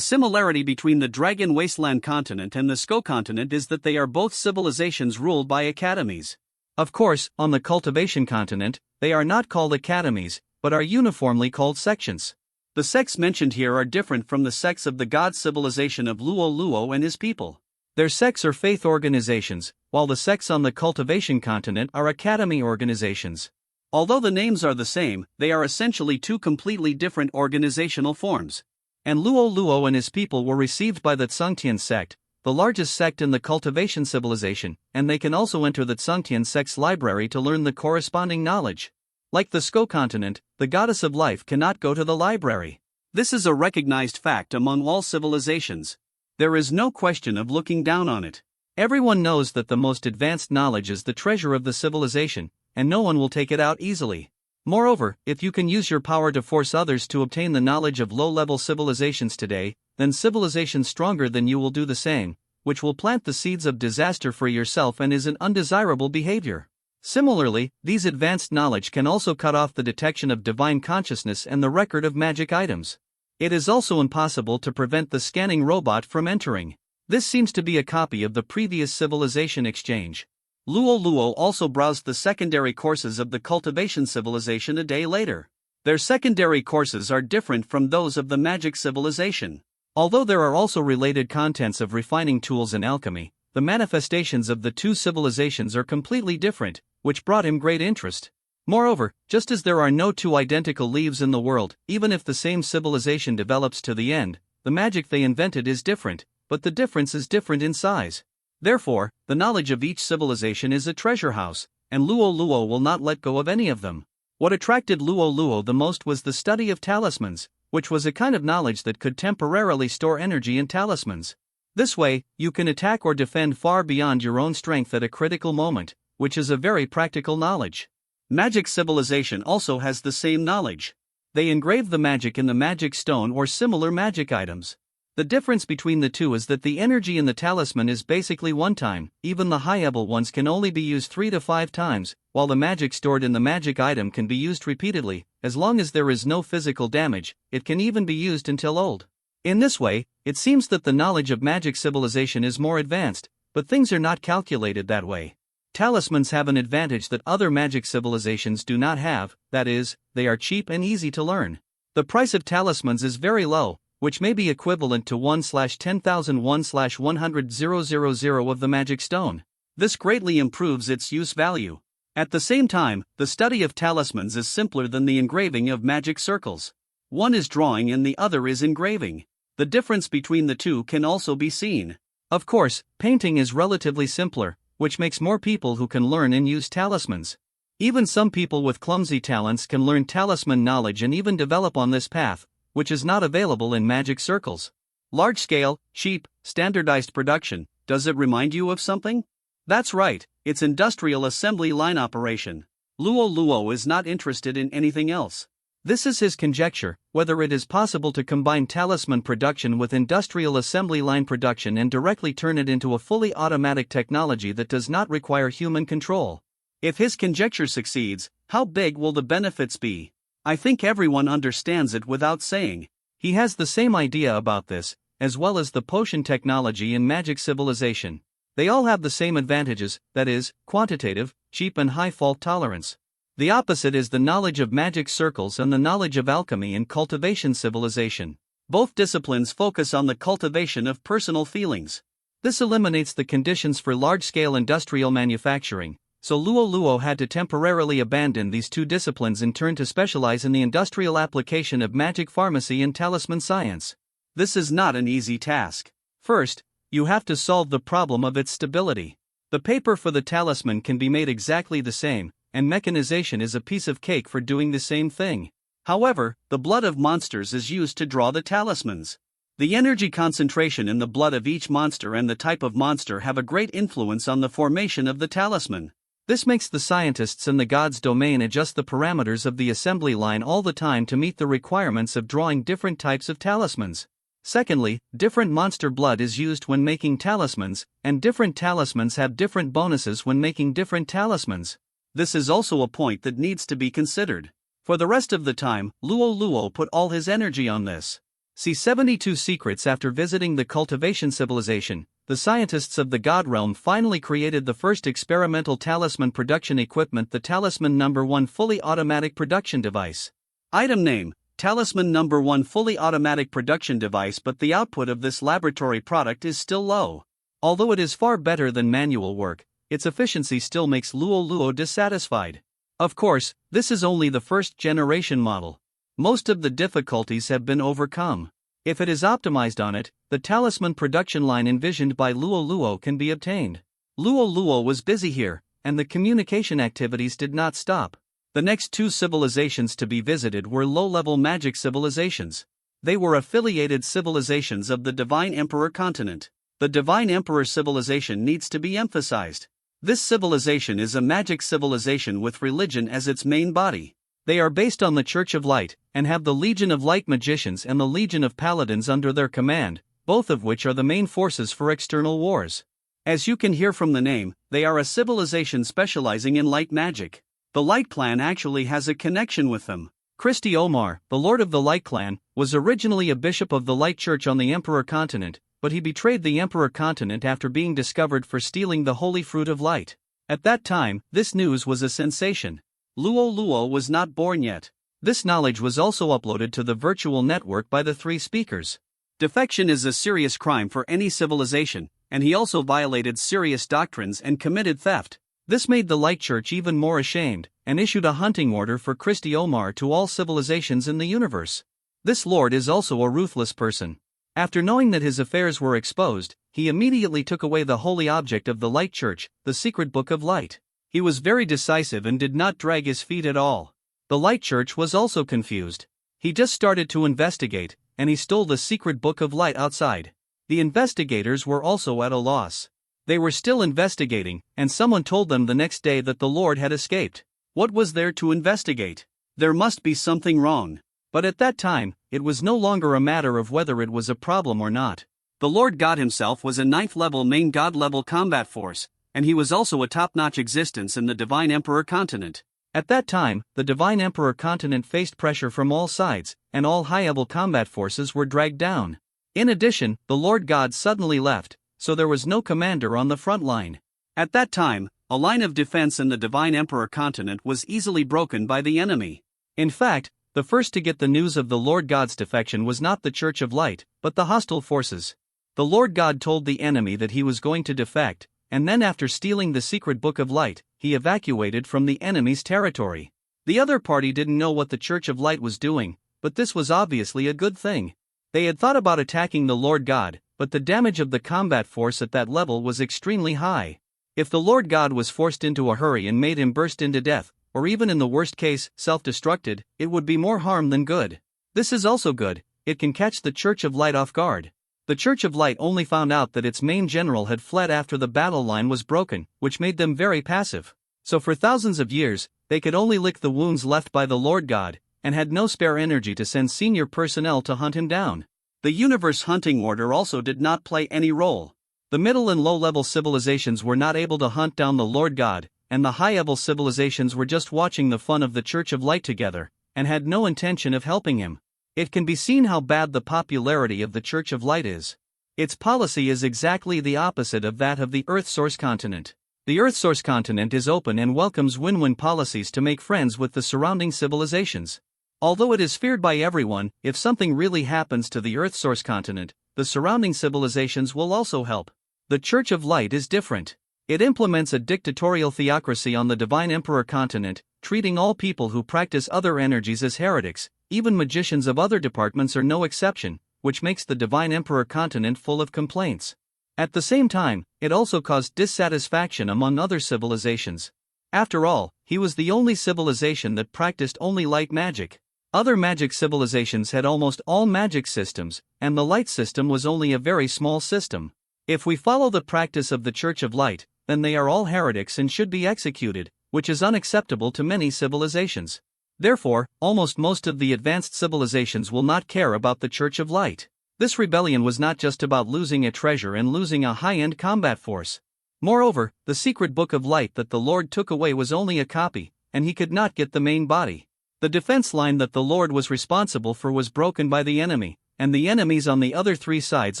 similarity between the Dragon Wasteland continent and the Sko continent is that they are both civilizations ruled by academies. Of course, on the cultivation continent, they are not called academies, but are uniformly called sections. The sects mentioned here are different from the sects of the god civilization of Luo Luo and his people. Their sects are faith organizations, while the sects on the cultivation continent are academy organizations. Although the names are the same, they are essentially two completely different organizational forms. And Luo Luo and his people were received by the Tsungtian sect, the largest sect in the cultivation civilization, and they can also enter the Tsungtian sect's library to learn the corresponding knowledge. Like the Sko continent, the goddess of life cannot go to the library. This is a recognized fact among all civilizations. There is no question of looking down on it. Everyone knows that the most advanced knowledge is the treasure of the civilization, and no one will take it out easily. Moreover, if you can use your power to force others to obtain the knowledge of low-level civilizations today, then civilizations stronger than you will do the same, which will plant the seeds of disaster for yourself and is an undesirable behavior. Similarly, these advanced knowledge can also cut off the detection of divine consciousness and the record of magic items. It is also impossible to prevent the scanning robot from entering. This seems to be a copy of the previous civilization exchange. Luo Luo also browsed the secondary courses of the cultivation civilization a day later. Their secondary courses are different from those of the magic civilization. Although there are also related contents of refining tools and alchemy, the manifestations of the two civilizations are completely different, which brought him great interest. Moreover, just as there are no two identical leaves in the world, even if the same civilization develops to the end, the magic they invented is different, but the difference is different in size. Therefore, the knowledge of each civilization is a treasure house, and Luo Luo will not let go of any of them. What attracted Luo Luo the most was the study of talismans, which was a kind of knowledge that could temporarily store energy in talismans. This way, you can attack or defend far beyond your own strength at a critical moment, which is a very practical knowledge. Magic civilization also has the same knowledge. They engrave the magic in the magic stone or similar magic items. The difference between the two is that the energy in the talisman is basically one time, even the high-level ones can only be used 3 to 5 times, while the magic stored in the magic item can be used repeatedly. As long as there is no physical damage, it can even be used until old. In this way, it seems that the knowledge of magic civilization is more advanced, but things are not calculated that way. Talismans have an advantage that other magic civilizations do not have, that is, they are cheap and easy to learn. The price of talismans is very low, which may be equivalent to 1/10,000 1/100,000 of the magic stone. This greatly improves its use value. At the same time, the study of talismans is simpler than the engraving of magic circles. One is drawing and the other is engraving. The difference between the two can also be seen. Of course, painting is relatively simpler, which makes more people who can learn and use talismans. Even some people with clumsy talents can learn talisman knowledge and even develop on this path, which is not available in magic circles. Large-scale, cheap, standardized production, does it remind you of something? That's right, it's industrial assembly line operation. Luo Luo is not interested in anything else. This is his conjecture, whether it is possible to combine talisman production with industrial assembly line production and directly turn it into a fully automatic technology that does not require human control. If his conjecture succeeds, how big will the benefits be? I think everyone understands it without saying. He has the same idea about this, as well as the potion technology in magic civilization. They all have the same advantages, that is, quantitative, cheap and high fault tolerance. The opposite is the knowledge of magic circles and the knowledge of alchemy in cultivation civilization. Both disciplines focus on the cultivation of personal feelings. This eliminates the conditions for large-scale industrial manufacturing, so Luo Luo had to temporarily abandon these two disciplines and turn to specialize in the industrial application of magic pharmacy and talisman science. This is not an easy task. First, you have to solve the problem of its stability. The paper for the talisman can be made exactly the same, and mechanization is a piece of cake for doing the same thing. However, the blood of monsters is used to draw the talismans. The energy concentration in the blood of each monster and the type of monster have a great influence on the formation of the talisman. This makes the scientists in the gods' domain adjust the parameters of the assembly line all the time to meet the requirements of drawing different types of talismans. Secondly, different monster blood is used when making talismans, and different talismans have different bonuses when making different talismans. This is also a point that needs to be considered. For the rest of the time, Luo Luo put all his energy on this. See 72 Secrets. After visiting the cultivation civilization, the scientists of the God Realm finally created the first experimental talisman production equipment, the Talisman No. 1 Fully Automatic Production Device. Item name: Talisman No. 1 Fully Automatic Production Device. But the output of this laboratory product is still low. Although it is far better than manual work, its efficiency still makes Luo Luo dissatisfied. Of course, this is only the first generation model. Most of the difficulties have been overcome. If it is optimized on it, the talisman production line envisioned by Luo Luo can be obtained. Luo Luo was busy here, and the communication activities did not stop. The next two civilizations to be visited were low-level magic civilizations. They were affiliated civilizations of the Divine Emperor continent. The Divine Emperor civilization needs to be emphasized. This civilization is a magic civilization with religion as its main body. They are based on the Church of Light, and have the Legion of Light Magicians and the Legion of Paladins under their command, both of which are the main forces for external wars. As you can hear from the name, they are a civilization specializing in light magic. The Light Clan actually has a connection with them. Christy Omar, the Lord of the Light Clan, was originally a bishop of the Light Church on the Emperor continent, but he betrayed the Emperor continent after being discovered for stealing the Holy Fruit of Light. At that time, this news was a sensation. Luo Luo was not born yet. This knowledge was also uploaded to the virtual network by the three speakers. Defection is a serious crime for any civilization, and he also violated serious doctrines and committed theft. This made the Light Church even more ashamed, and issued a hunting order for Christy Omar to all civilizations in the universe. This lord is also a ruthless person. After knowing that his affairs were exposed, he immediately took away the holy object of the Light Church, the secret Book of Light. He was very decisive and did not drag his feet at all. The Light Church was also confused. He just started to investigate, and he stole the secret Book of Light outside. The investigators were also at a loss. They were still investigating, and someone told them the next day that the Lord had escaped. What was there to investigate? There must be something wrong. But at that time, it was no longer a matter of whether it was a problem or not. The Lord God himself was a 9th-level main God-level combat force, and he was also a top-notch existence in the Divine Emperor continent. At that time, the Divine Emperor continent faced pressure from all sides, and all high-level combat forces were dragged down. In addition, the Lord God suddenly left, so there was no commander on the front line. At that time, a line of defense in the Divine Emperor continent was easily broken by the enemy. In fact, the first to get the news of the Lord God's defection was not the Church of Light, but the hostile forces. The Lord God told the enemy that he was going to defect, and then after stealing the secret Book of Light, he evacuated from the enemy's territory. The other party didn't know what the Church of Light was doing, but this was obviously a good thing. They had thought about attacking the Lord God, but the damage of the combat force at that level was extremely high. If the Lord God was forced into a hurry and made him burst into death, or even in the worst case, self-destructed, it would be more harm than good. This is also good, it can catch the Church of Light off guard. The Church of Light only found out that its main general had fled after the battle line was broken, which made them very passive. So for thousands of years, they could only lick the wounds left by the Lord God, and had no spare energy to send senior personnel to hunt him down. The Universe Hunting Order also did not play any role. The middle and low-level civilizations were not able to hunt down the Lord God, and the high-level civilizations were just watching the fun of the Church of Light together, and had no intention of helping him. It can be seen how bad the popularity of the Church of Light is. Its policy is exactly the opposite of that of the Earth Source continent. The Earth Source continent is open and welcomes win-win policies to make friends with the surrounding civilizations. Although it is feared by everyone, if something really happens to the Earth Source continent, the surrounding civilizations will also help. The Church of Light is different. It implements a dictatorial theocracy on the Divine Emperor continent, treating all people who practice other energies as heretics. Even magicians of other departments are no exception, which makes the Divine Emperor continent full of complaints. At the same time, it also caused dissatisfaction among other civilizations. After all, he was the only civilization that practiced only light magic. Other magic civilizations had almost all magic systems, and the light system was only a very small system. If we follow the practice of the Church of Light, then they are all heretics and should be executed, which is unacceptable to many civilizations. Therefore, almost most of the advanced civilizations will not care about the Church of Light. This rebellion was not just about losing a treasure and losing a high-end combat force. Moreover, the secret book of light that the Lord took away was only a copy, and he could not get the main body. The defense line that the Lord was responsible for was broken by the enemy, and the enemies on the other three sides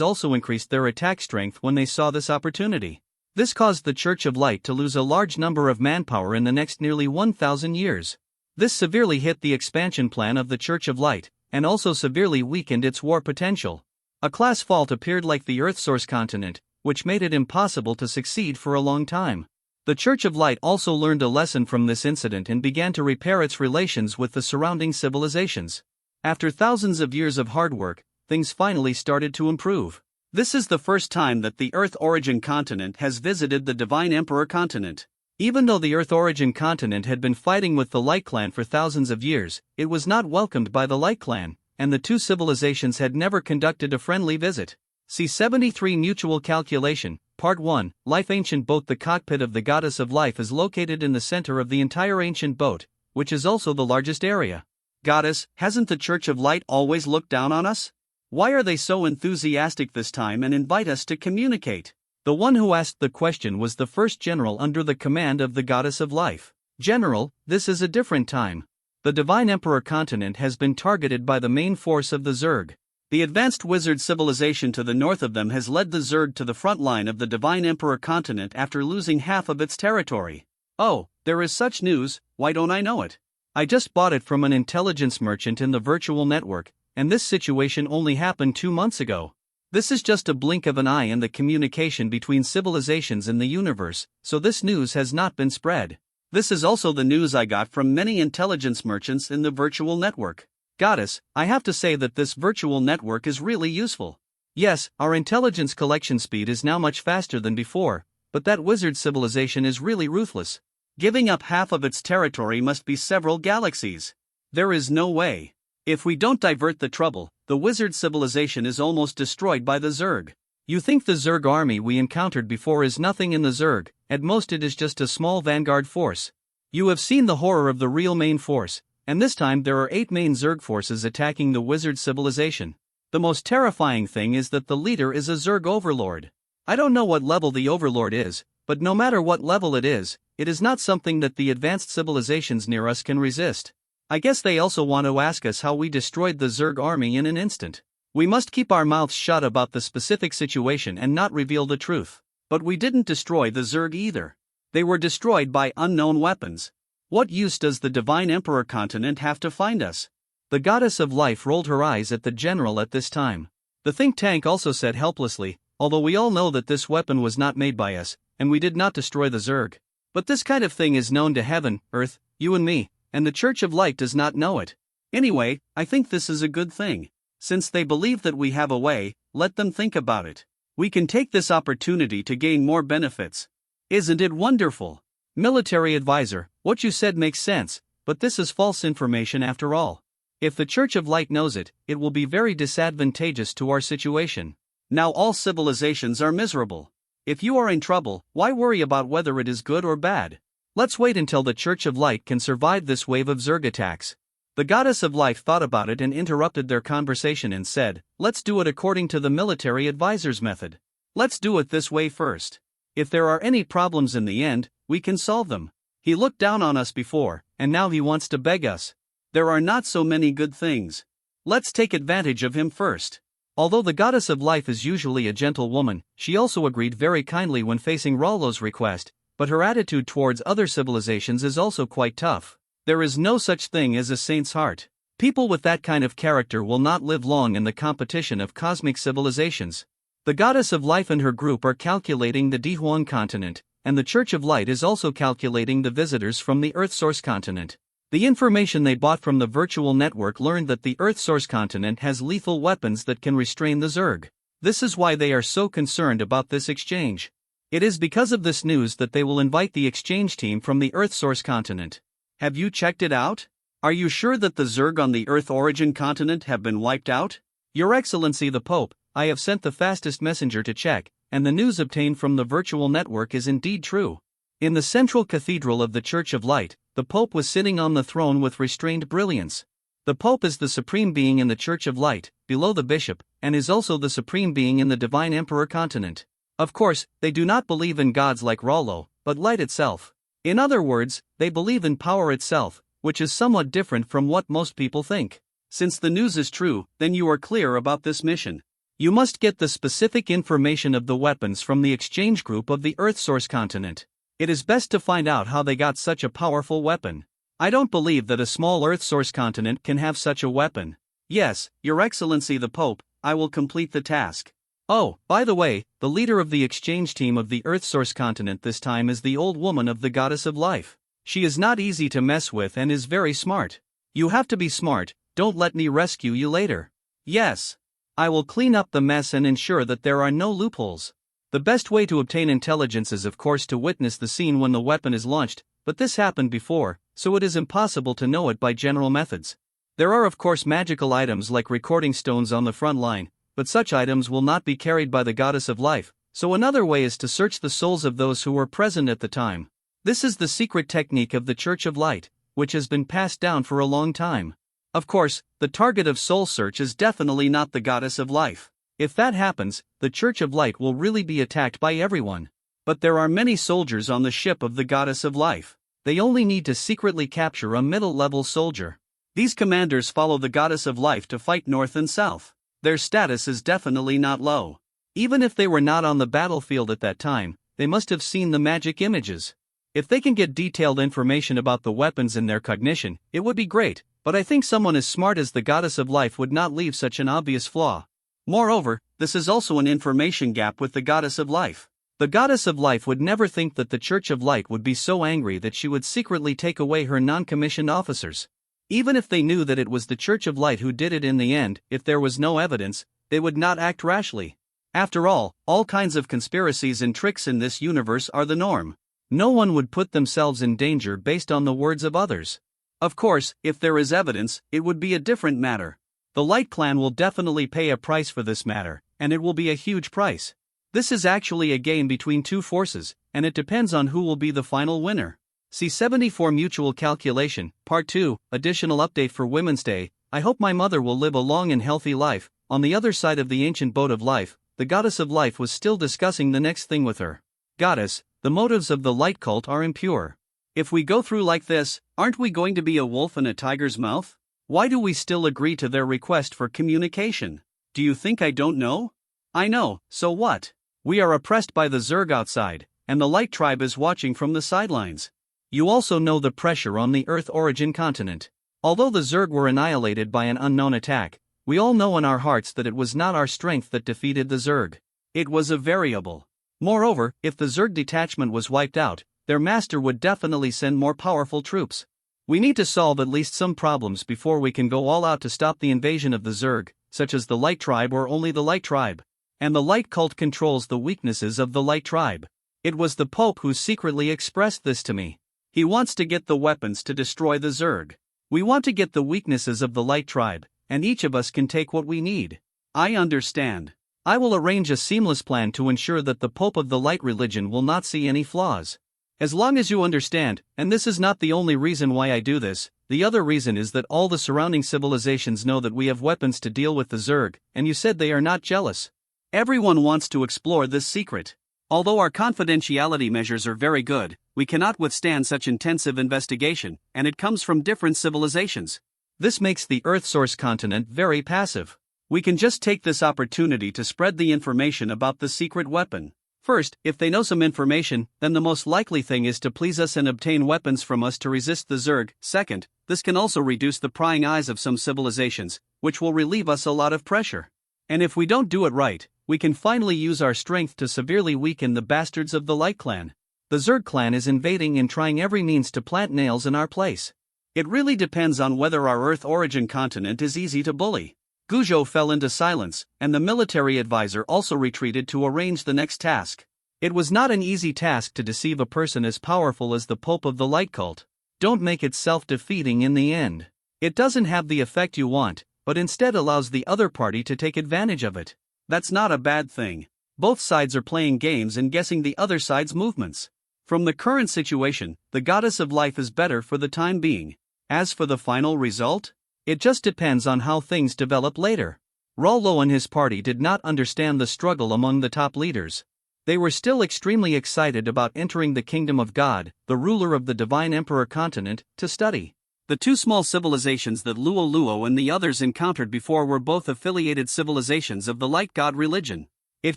also increased their attack strength when they saw this opportunity. This caused the Church of Light to lose a large number of manpower in the next nearly 1,000 years. This severely hit the expansion plan of the Church of Light, and also severely weakened its war potential. A class fault appeared like the Earth source continent, which made it impossible to succeed for a long time. The Church of Light also learned a lesson from this incident and began to repair its relations with the surrounding civilizations. After thousands of years of hard work, things finally started to improve. This is the first time that the Earth Origin continent has visited the Divine Emperor continent. Even though the Earth Origin continent had been fighting with the Light Clan for thousands of years, it was not welcomed by the Light Clan, and the two civilizations had never conducted a friendly visit. See 73 Mutual Calculation, Part 1, Life Ancient Boat. The cockpit of the Goddess of Life is located in the center of the entire ancient boat, which is also the largest area. Goddess, hasn't the Church of Light always looked down on us? Why are they so enthusiastic this time and invite us to communicate? The one who asked the question was the first general under the command of the Goddess of Life. General, this is a different time. The Divine Emperor continent has been targeted by the main force of the Zerg. The advanced wizard civilization to the north of them has led the Zerg to the front line of the Divine Emperor continent after losing half of its territory. Oh, there is such news, why don't I know it? I just bought it from an intelligence merchant in the virtual network, and this situation only happened 2 months ago. This is just a blink of an eye in the communication between civilizations in the universe, so this news has not been spread. This is also the news I got from many intelligence merchants in the virtual network. Goddess, I have to say that this virtual network is really useful. Yes, our intelligence collection speed is now much faster than before, but that wizard civilization is really ruthless. Giving up half of its territory must be several galaxies. There is no way. If we don't divert the trouble, the wizard civilization is almost destroyed by the Zerg. You think the Zerg army we encountered before is nothing in the Zerg, at most it is just a small vanguard force. You have seen the horror of the real main force, and this time there are 8 main Zerg forces attacking the wizard civilization. The most terrifying thing is that the leader is a Zerg overlord. I don't know what level the overlord is, but no matter what level it is not something that the advanced civilizations near us can resist. I guess they also want to ask us how we destroyed the Zerg army in an instant. We must keep our mouths shut about the specific situation and not reveal the truth. But we didn't destroy the Zerg either. They were destroyed by unknown weapons. What use does the Divine Emperor continent have to find us? The Goddess of Life rolled her eyes at the general at this time. The think tank also said helplessly, although we all know that this weapon was not made by us, and we did not destroy the Zerg. But this kind of thing is known to heaven, earth, you and me, and the Church of Light does not know it. Anyway, I think this is a good thing. Since they believe that we have a way, let them think about it. We can take this opportunity to gain more benefits. Isn't it wonderful? Military advisor, what you said makes sense, but this is false information after all. If the Church of Light knows it, it will be very disadvantageous to our situation. Now all civilizations are miserable. If you are in trouble, why worry about whether it is good or bad? Let's wait until the Church of Light can survive this wave of Zerg attacks. The Goddess of Life thought about it and interrupted their conversation and said, let's do it according to the military advisor's method. Let's do it this way first. If there are any problems in the end, we can solve them. He looked down on us before, and now he wants to beg us. There are not so many good things. Let's take advantage of him first. Although the Goddess of Life is usually a gentle woman, she also agreed very kindly when facing Rollo's request, but her attitude towards other civilizations is also quite tough. There is no such thing as a saint's heart. People with that kind of character will not live long in the competition of cosmic civilizations. The Goddess of Life and her group are calculating the Dihuan continent, and the Church of Light is also calculating the visitors from the Earth Source continent. The information they bought from the virtual network learned that the Earth Source continent has lethal weapons that can restrain the Zerg. This is why they are so concerned about this exchange. It is because of this news that they will invite the exchange team from the Earth Source continent. Have you checked it out? Are you sure that the Zerg on the Earth Origin continent have been wiped out? Your Excellency the Pope, I have sent the fastest messenger to check, and the news obtained from the virtual network is indeed true. In the central cathedral of the Church of Light, the Pope was sitting on the throne with restrained brilliance. The Pope is the supreme being in the Church of Light, below the bishop, and is also the supreme being in the Divine Emperor continent. Of course, they do not believe in gods like Rollo, but light itself. In other words, they believe in power itself, which is somewhat different from what most people think. Since the news is true, then you are clear about this mission. You must get the specific information of the weapons from the exchange group of the Earth Source continent. It is best to find out how they got such a powerful weapon. I don't believe that a small Earth Source continent can have such a weapon. Yes, Your Excellency the Pope, I will complete the task. Oh, by the way, the leader of the exchange team of the Earth Source continent this time is the old woman of the Goddess of Life. She is not easy to mess with and is very smart. You have to be smart, don't let me rescue you later. Yes. I will clean up the mess and ensure that there are no loopholes. The best way to obtain intelligence is of course to witness the scene when the weapon is launched, but this happened before, so it is impossible to know it by general methods. There are of course magical items like recording stones on the front line, but such items will not be carried by the Goddess of Life, so another way is to search the souls of those who were present at the time. This is the secret technique of the Church of Light, which has been passed down for a long time. Of course, the target of soul search is definitely not the Goddess of Life. If that happens, the Church of Light will really be attacked by everyone. But there are many soldiers on the ship of the Goddess of Life. They only need to secretly capture a middle-level soldier. These commanders follow the Goddess of Life to fight north and south. Their status is definitely not low. Even if they were not on the battlefield at that time, they must have seen the magic images. If they can get detailed information about the weapons in their cognition, it would be great, but I think someone as smart as the Goddess of Life would not leave such an obvious flaw. Moreover, this is also an information gap with the Goddess of Life. The Goddess of Life would never think that the Church of Light would be so angry that she would secretly take away her non-commissioned officers. Even if they knew that it was the Church of Light who did it in the end, if there was no evidence, they would not act rashly. After all kinds of conspiracies and tricks in this universe are the norm. No one would put themselves in danger based on the words of others. Of course, if there is evidence, it would be a different matter. The Light Clan will definitely pay a price for this matter, and it will be a huge price. This is actually a game between two forces, and it depends on who will be the final winner. See 74 Mutual Calculation, Part 2, Additional Update for Women's Day. I hope my mother will live a long and healthy life. On the other side of the ancient boat of life, the Goddess of Life was still discussing the next thing with her. Goddess, the motives of the light cult are impure. If we go through like this, aren't we going to be a wolf in a tiger's mouth? Why do we still agree to their request for communication? Do you think I don't know? I know, so what? We are oppressed by the Zerg outside, and the Light Tribe is watching from the sidelines. You also know the pressure on the Earth Origin continent. Although the Zerg were annihilated by an unknown attack, we all know in our hearts that it was not our strength that defeated the Zerg. It was a variable. Moreover, if the Zerg detachment was wiped out, their master would definitely send more powerful troops. We need to solve at least some problems before we can go all out to stop the invasion of the Zerg, such as the Light Tribe or only the Light Tribe. And the Light Cult controls the weaknesses of the Light Tribe. It was the Pope who secretly expressed this to me. He wants to get the weapons to destroy the Zerg. We want to get the weaknesses of the Light Tribe, and each of us can take what we need. I understand. I will arrange a seamless plan to ensure that the Pope of the Light religion will not see any flaws. As long as you understand, and this is not the only reason why I do this, the other reason is that all the surrounding civilizations know that we have weapons to deal with the Zerg, and you said they are not jealous. Everyone wants to explore this secret. Although our confidentiality measures are very good, we cannot withstand such intensive investigation, and it comes from different civilizations. This makes the Earth Source continent very passive. We can just take this opportunity to spread the information about the secret weapon. First, if they know some information, then the most likely thing is to please us and obtain weapons from us to resist the Zerg. Second, this can also reduce the prying eyes of some civilizations, which will relieve us a lot of pressure. And if we don't do it right, we can finally use our strength to severely weaken the bastards of the Light Clan. The Zerg clan is invading and trying every means to plant nails in our place. It really depends on whether our Earth origin continent is easy to bully. Guizhou fell into silence, and the military advisor also retreated to arrange the next task. It was not an easy task to deceive a person as powerful as the Pope of the Light Cult. Don't make it self-defeating in the end. It doesn't have the effect you want, but instead allows the other party to take advantage of it. That's not a bad thing. Both sides are playing games and guessing the other side's movements. From the current situation, the goddess of life is better for the time being. As for the final result, it just depends on how things develop later. Rollo and his party did not understand the struggle among the top leaders. They were still extremely excited about entering the kingdom of God, the ruler of the divine emperor continent, to study. The two small civilizations that Luo Luo and the others encountered before were both affiliated civilizations of the light god religion. It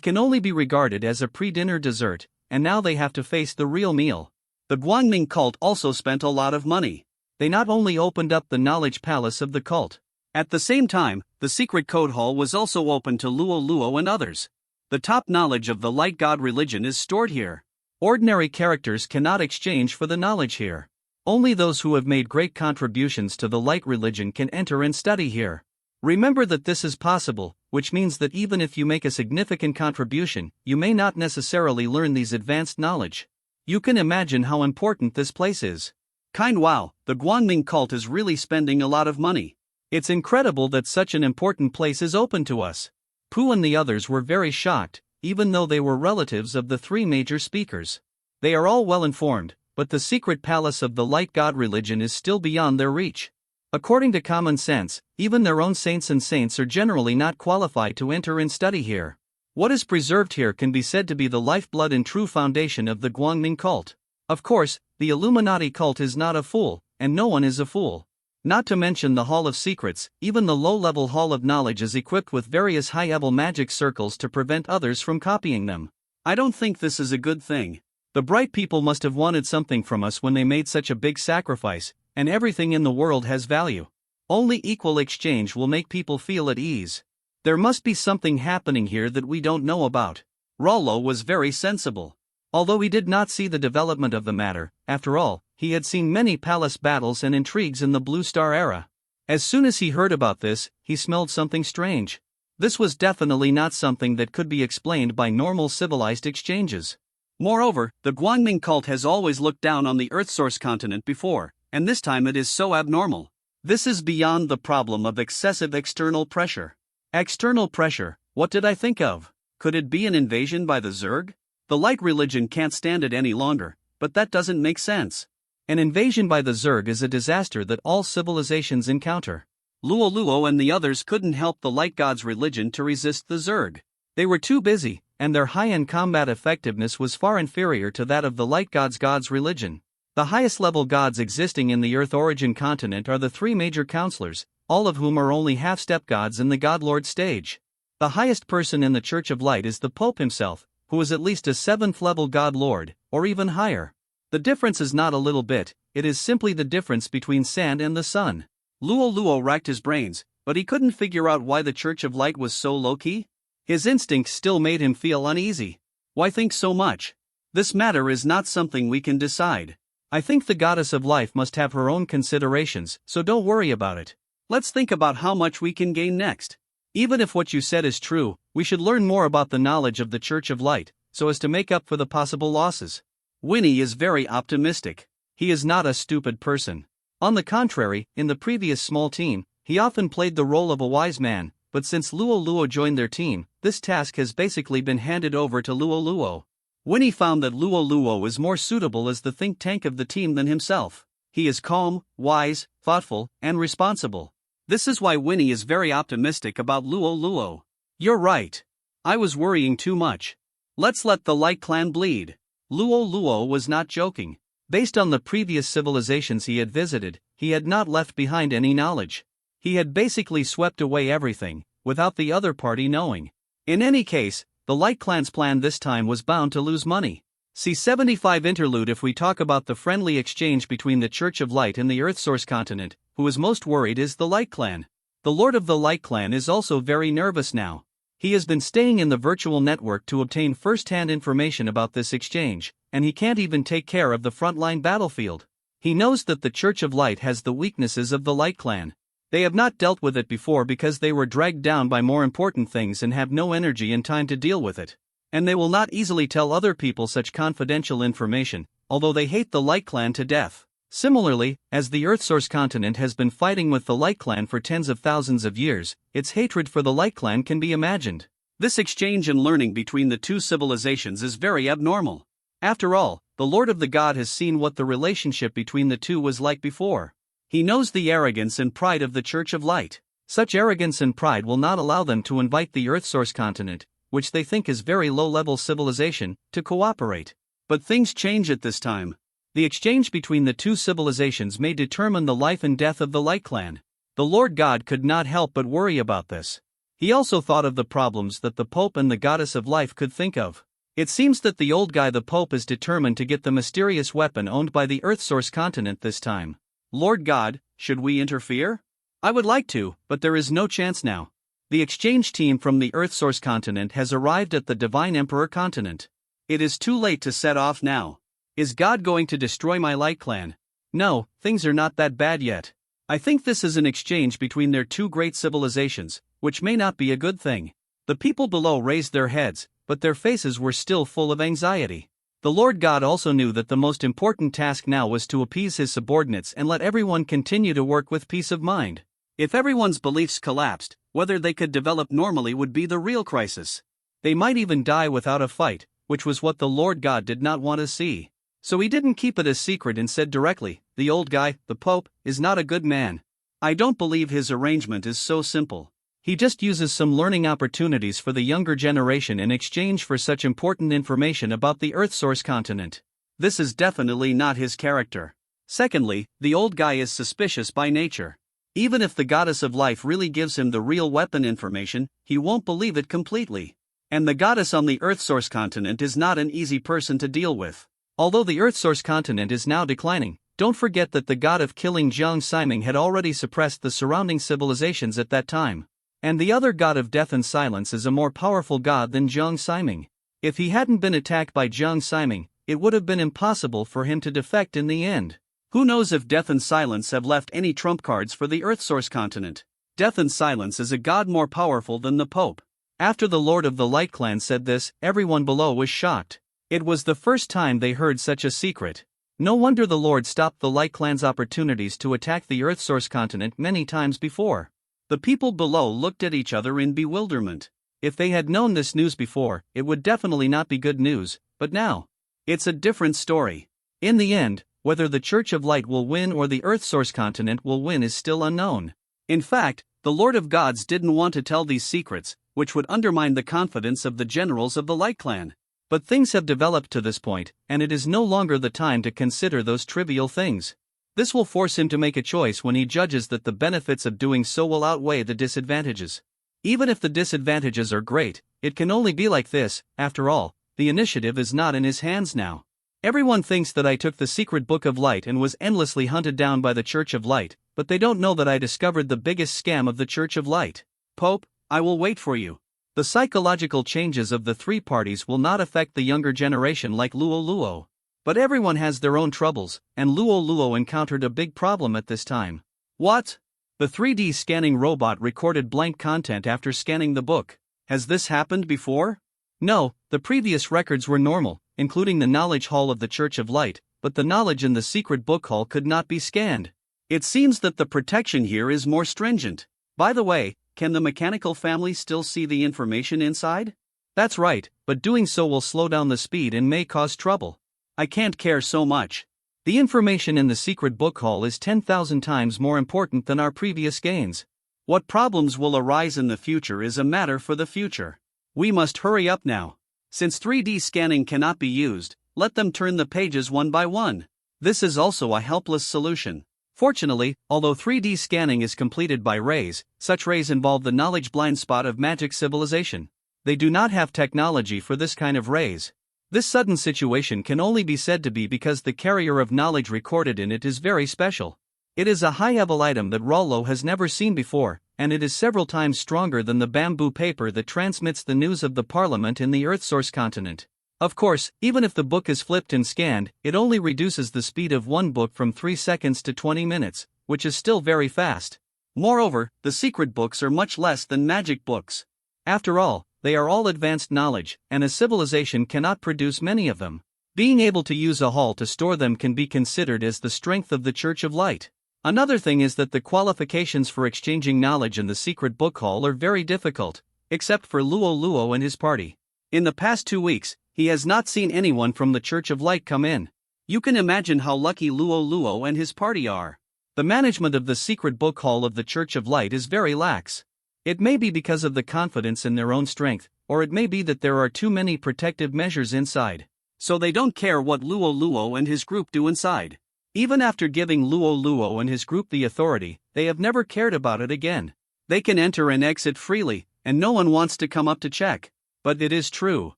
can only be regarded as a pre-dinner dessert, and now they have to face the real meal. The Guangming cult also spent a lot of money. They not only opened up the knowledge palace of the cult. At the same time, the secret code hall was also open to Luo Luo and others. The top knowledge of the light god religion is stored here. Ordinary characters cannot exchange for the knowledge here. Only those who have made great contributions to the light religion can enter and study here. Remember that this is possible, which means that even if you make a significant contribution, you may not necessarily learn these advanced knowledge. You can imagine how important this place is. Wow, the Guangming cult is really spending a lot of money. It's incredible that such an important place is open to us. Pu and the others were very shocked, even though they were relatives of the three major speakers. They are all well informed, but the secret palace of the light god religion is still beyond their reach. According to common sense, even their own saints are generally not qualified to enter and study here. What is preserved here can be said to be the lifeblood and true foundation of the Guangming cult. Of course, the Illuminati cult is not a fool, and no one is a fool. Not to mention the Hall of Secrets, even the low-level Hall of Knowledge is equipped with various high-level magic circles to prevent others from copying them. I don't think this is a good thing. The bright people must have wanted something from us when they made such a big sacrifice, and everything in the world has value. Only equal exchange will make people feel at ease. There must be something happening here that we don't know about. Rollo was very sensible. Although he did not see the development of the matter, after all, he had seen many palace battles and intrigues in the Blue Star era. As soon as he heard about this, he smelled something strange. This was definitely not something that could be explained by normal civilized exchanges. Moreover, the Guangming cult has always looked down on the Earth Source continent before, and this time it is so abnormal. This is beyond the problem of excessive external pressure. External pressure, what did I think of? Could it be an invasion by the Zerg? The light religion can't stand it any longer, but that doesn't make sense. An invasion by the Zerg is a disaster that all civilizations encounter. Luo Luo and the others couldn't help the light god's religion to resist the Zerg. They were too busy, and their high-end combat effectiveness was far inferior to that of the light god's religion. The highest level gods existing in the Earth origin continent are the three major counselors, all of whom are only half-step gods in the Godlord stage. The highest person in the Church of Light is the Pope himself, who is at least a 7th level God Lord, or even higher. The difference is not a little bit, it is simply the difference between sand and the sun. Luo Luo racked his brains, but he couldn't figure out why the Church of Light was so low-key. His instincts still made him feel uneasy. Why think so much? This matter is not something we can decide. I think the goddess of life must have her own considerations, so don't worry about it. Let's think about how much we can gain next. Even if what you said is true, we should learn more about the knowledge of the Church of Light, so as to make up for the possible losses. Winnie is very optimistic. He is not a stupid person. On the contrary, in the previous small team, he often played the role of a wise man, but since Luo Luo joined their team, this task has basically been handed over to Luo Luo. Winnie found that Luo Luo is more suitable as the think tank of the team than himself. He is calm, wise, thoughtful, and responsible. This is why Winnie is very optimistic about Luo Luo. You're right. I was worrying too much. Let's let the Light Clan bleed. Luo Luo was not joking. Based on the previous civilizations he had visited, he had not left behind any knowledge. He had basically swept away everything, without the other party knowing. In any case, the Light Clan's plan this time was bound to lose money. See 75 interlude if we talk about the friendly exchange between the Church of Light and the Earth Source continent. Who is most worried is the Light Clan. The Lord of the Light Clan is also very nervous now. He has been staying in the virtual network to obtain first-hand information about this exchange, and he can't even take care of the frontline battlefield. He knows that the Church of Light has the weaknesses of the Light Clan. They have not dealt with it before because they were dragged down by more important things and have no energy and time to deal with it. And they will not easily tell other people such confidential information, although they hate the Light Clan to death. Similarly, as the Earthsource continent has been fighting with the Light Clan for tens of thousands of years, its hatred for the Light Clan can be imagined. This exchange and learning between the two civilizations is very abnormal. After all, the Lord of the God has seen what the relationship between the two was like before. He knows the arrogance and pride of the Church of Light. Such arrogance and pride will not allow them to invite the Earthsource continent, which they think is very low-level civilization, to cooperate. But things change at this time. The exchange between the two civilizations may determine the life and death of the Light Clan. The Lord God could not help but worry about this. He also thought of the problems that the Pope and the Goddess of Life could think of. It seems that the old guy the Pope is determined to get the mysterious weapon owned by the Earthsource continent this time. Lord God, should we interfere? I would like to, but there is no chance now. The exchange team from the Earthsource continent has arrived at the Divine Emperor continent. It is too late to set off now. Is God going to destroy my Light Clan? No, things are not that bad yet. I think this is an exchange between their two great civilizations, which may not be a good thing. The people below raised their heads, but their faces were still full of anxiety. The Lord God also knew that the most important task now was to appease his subordinates and let everyone continue to work with peace of mind. If everyone's beliefs collapsed, whether they could develop normally would be the real crisis. They might even die without a fight, which was what the Lord God did not want to see. So he didn't keep it a secret and said directly, the old guy, the Pope, is not a good man. I don't believe his arrangement is so simple. He just uses some learning opportunities for the younger generation in exchange for such important information about the Earthsource continent. This is definitely not his character. Secondly, the old guy is suspicious by nature. Even if the Goddess of Life really gives him the real weapon information, he won't believe it completely. And the goddess on the Earthsource continent is not an easy person to deal with. Although the Earthsource continent is now declining, don't forget that the god of killing Jiang Siming had already suppressed the surrounding civilizations at that time. And the other god of death and silence is a more powerful god than Jiang Siming. If he hadn't been attacked by Jiang Siming, it would have been impossible for him to defect in the end. Who knows if death and silence have left any trump cards for the Earthsource continent? Death and silence is a god more powerful than the Pope. After the Lord of the Light Clan said this, everyone below was shocked. It was the first time they heard such a secret. No wonder the Lord stopped the Light Clan's opportunities to attack the Earthsource continent many times before. The people below looked at each other in bewilderment. If they had known this news before, it would definitely not be good news, but now, it's a different story. In the end, whether the Church of Light will win or the Earthsource continent will win is still unknown. In fact, the Lord of Gods didn't want to tell these secrets, which would undermine the confidence of the generals of the Light Clan. But things have developed to this point, and it is no longer the time to consider those trivial things. This will force him to make a choice when he judges that the benefits of doing so will outweigh the disadvantages. Even if the disadvantages are great, it can only be like this. After all, the initiative is not in his hands now. Everyone thinks that I took the secret book of light and was endlessly hunted down by the Church of Light, but they don't know that I discovered the biggest scam of the Church of Light. Pope, I will wait for you. The psychological changes of the three parties will not affect the younger generation like Luo Luo. But everyone has their own troubles, and Luo Luo encountered a big problem at this time. What? The 3D scanning robot recorded blank content after scanning the book. Has this happened before? No, the previous records were normal, including the knowledge hall of the Church of Light, but the knowledge in the secret book hall could not be scanned. It seems that the protection here is more stringent. By the way, can the mechanical family still see the information inside? That's right, but doing so will slow down the speed and may cause trouble. I can't care so much. The information in the secret book hall is 10,000 times more important than our previous gains. What problems will arise in the future is a matter for the future. We must hurry up now. Since 3D scanning cannot be used, let them turn the pages one by one. This is also a helpless solution. Fortunately, although 3D scanning is completed by rays, such rays involve the knowledge blind spot of magic civilization. They do not have technology for this kind of rays. This sudden situation can only be said to be because the carrier of knowledge recorded in it is very special. It is a high-level item that Rollo has never seen before, and it is several times stronger than the bamboo paper that transmits the news of the Parliament in the Earth-source continent. Of course, even if the book is flipped and scanned, it only reduces the speed of one book from 3 seconds to 20 minutes, which is still very fast. Moreover, the secret books are much less than magic books. After all, they are all advanced knowledge, and a civilization cannot produce many of them. Being able to use a hall to store them can be considered as the strength of the Church of Light. Another thing is that the qualifications for exchanging knowledge in the secret book hall are very difficult, except for Luo Luo and his party. In the past 2 weeks, he has not seen anyone from the Church of Light come in. You can imagine how lucky Luo Luo and his party are. The management of the secret book hall of the Church of Light is very lax. It may be because of the confidence in their own strength, or it may be that there are too many protective measures inside. So they don't care what Luo Luo and his group do inside. Even after giving Luo Luo and his group the authority, they have never cared about it again. They can enter and exit freely, and no one wants to come up to check. But it is true.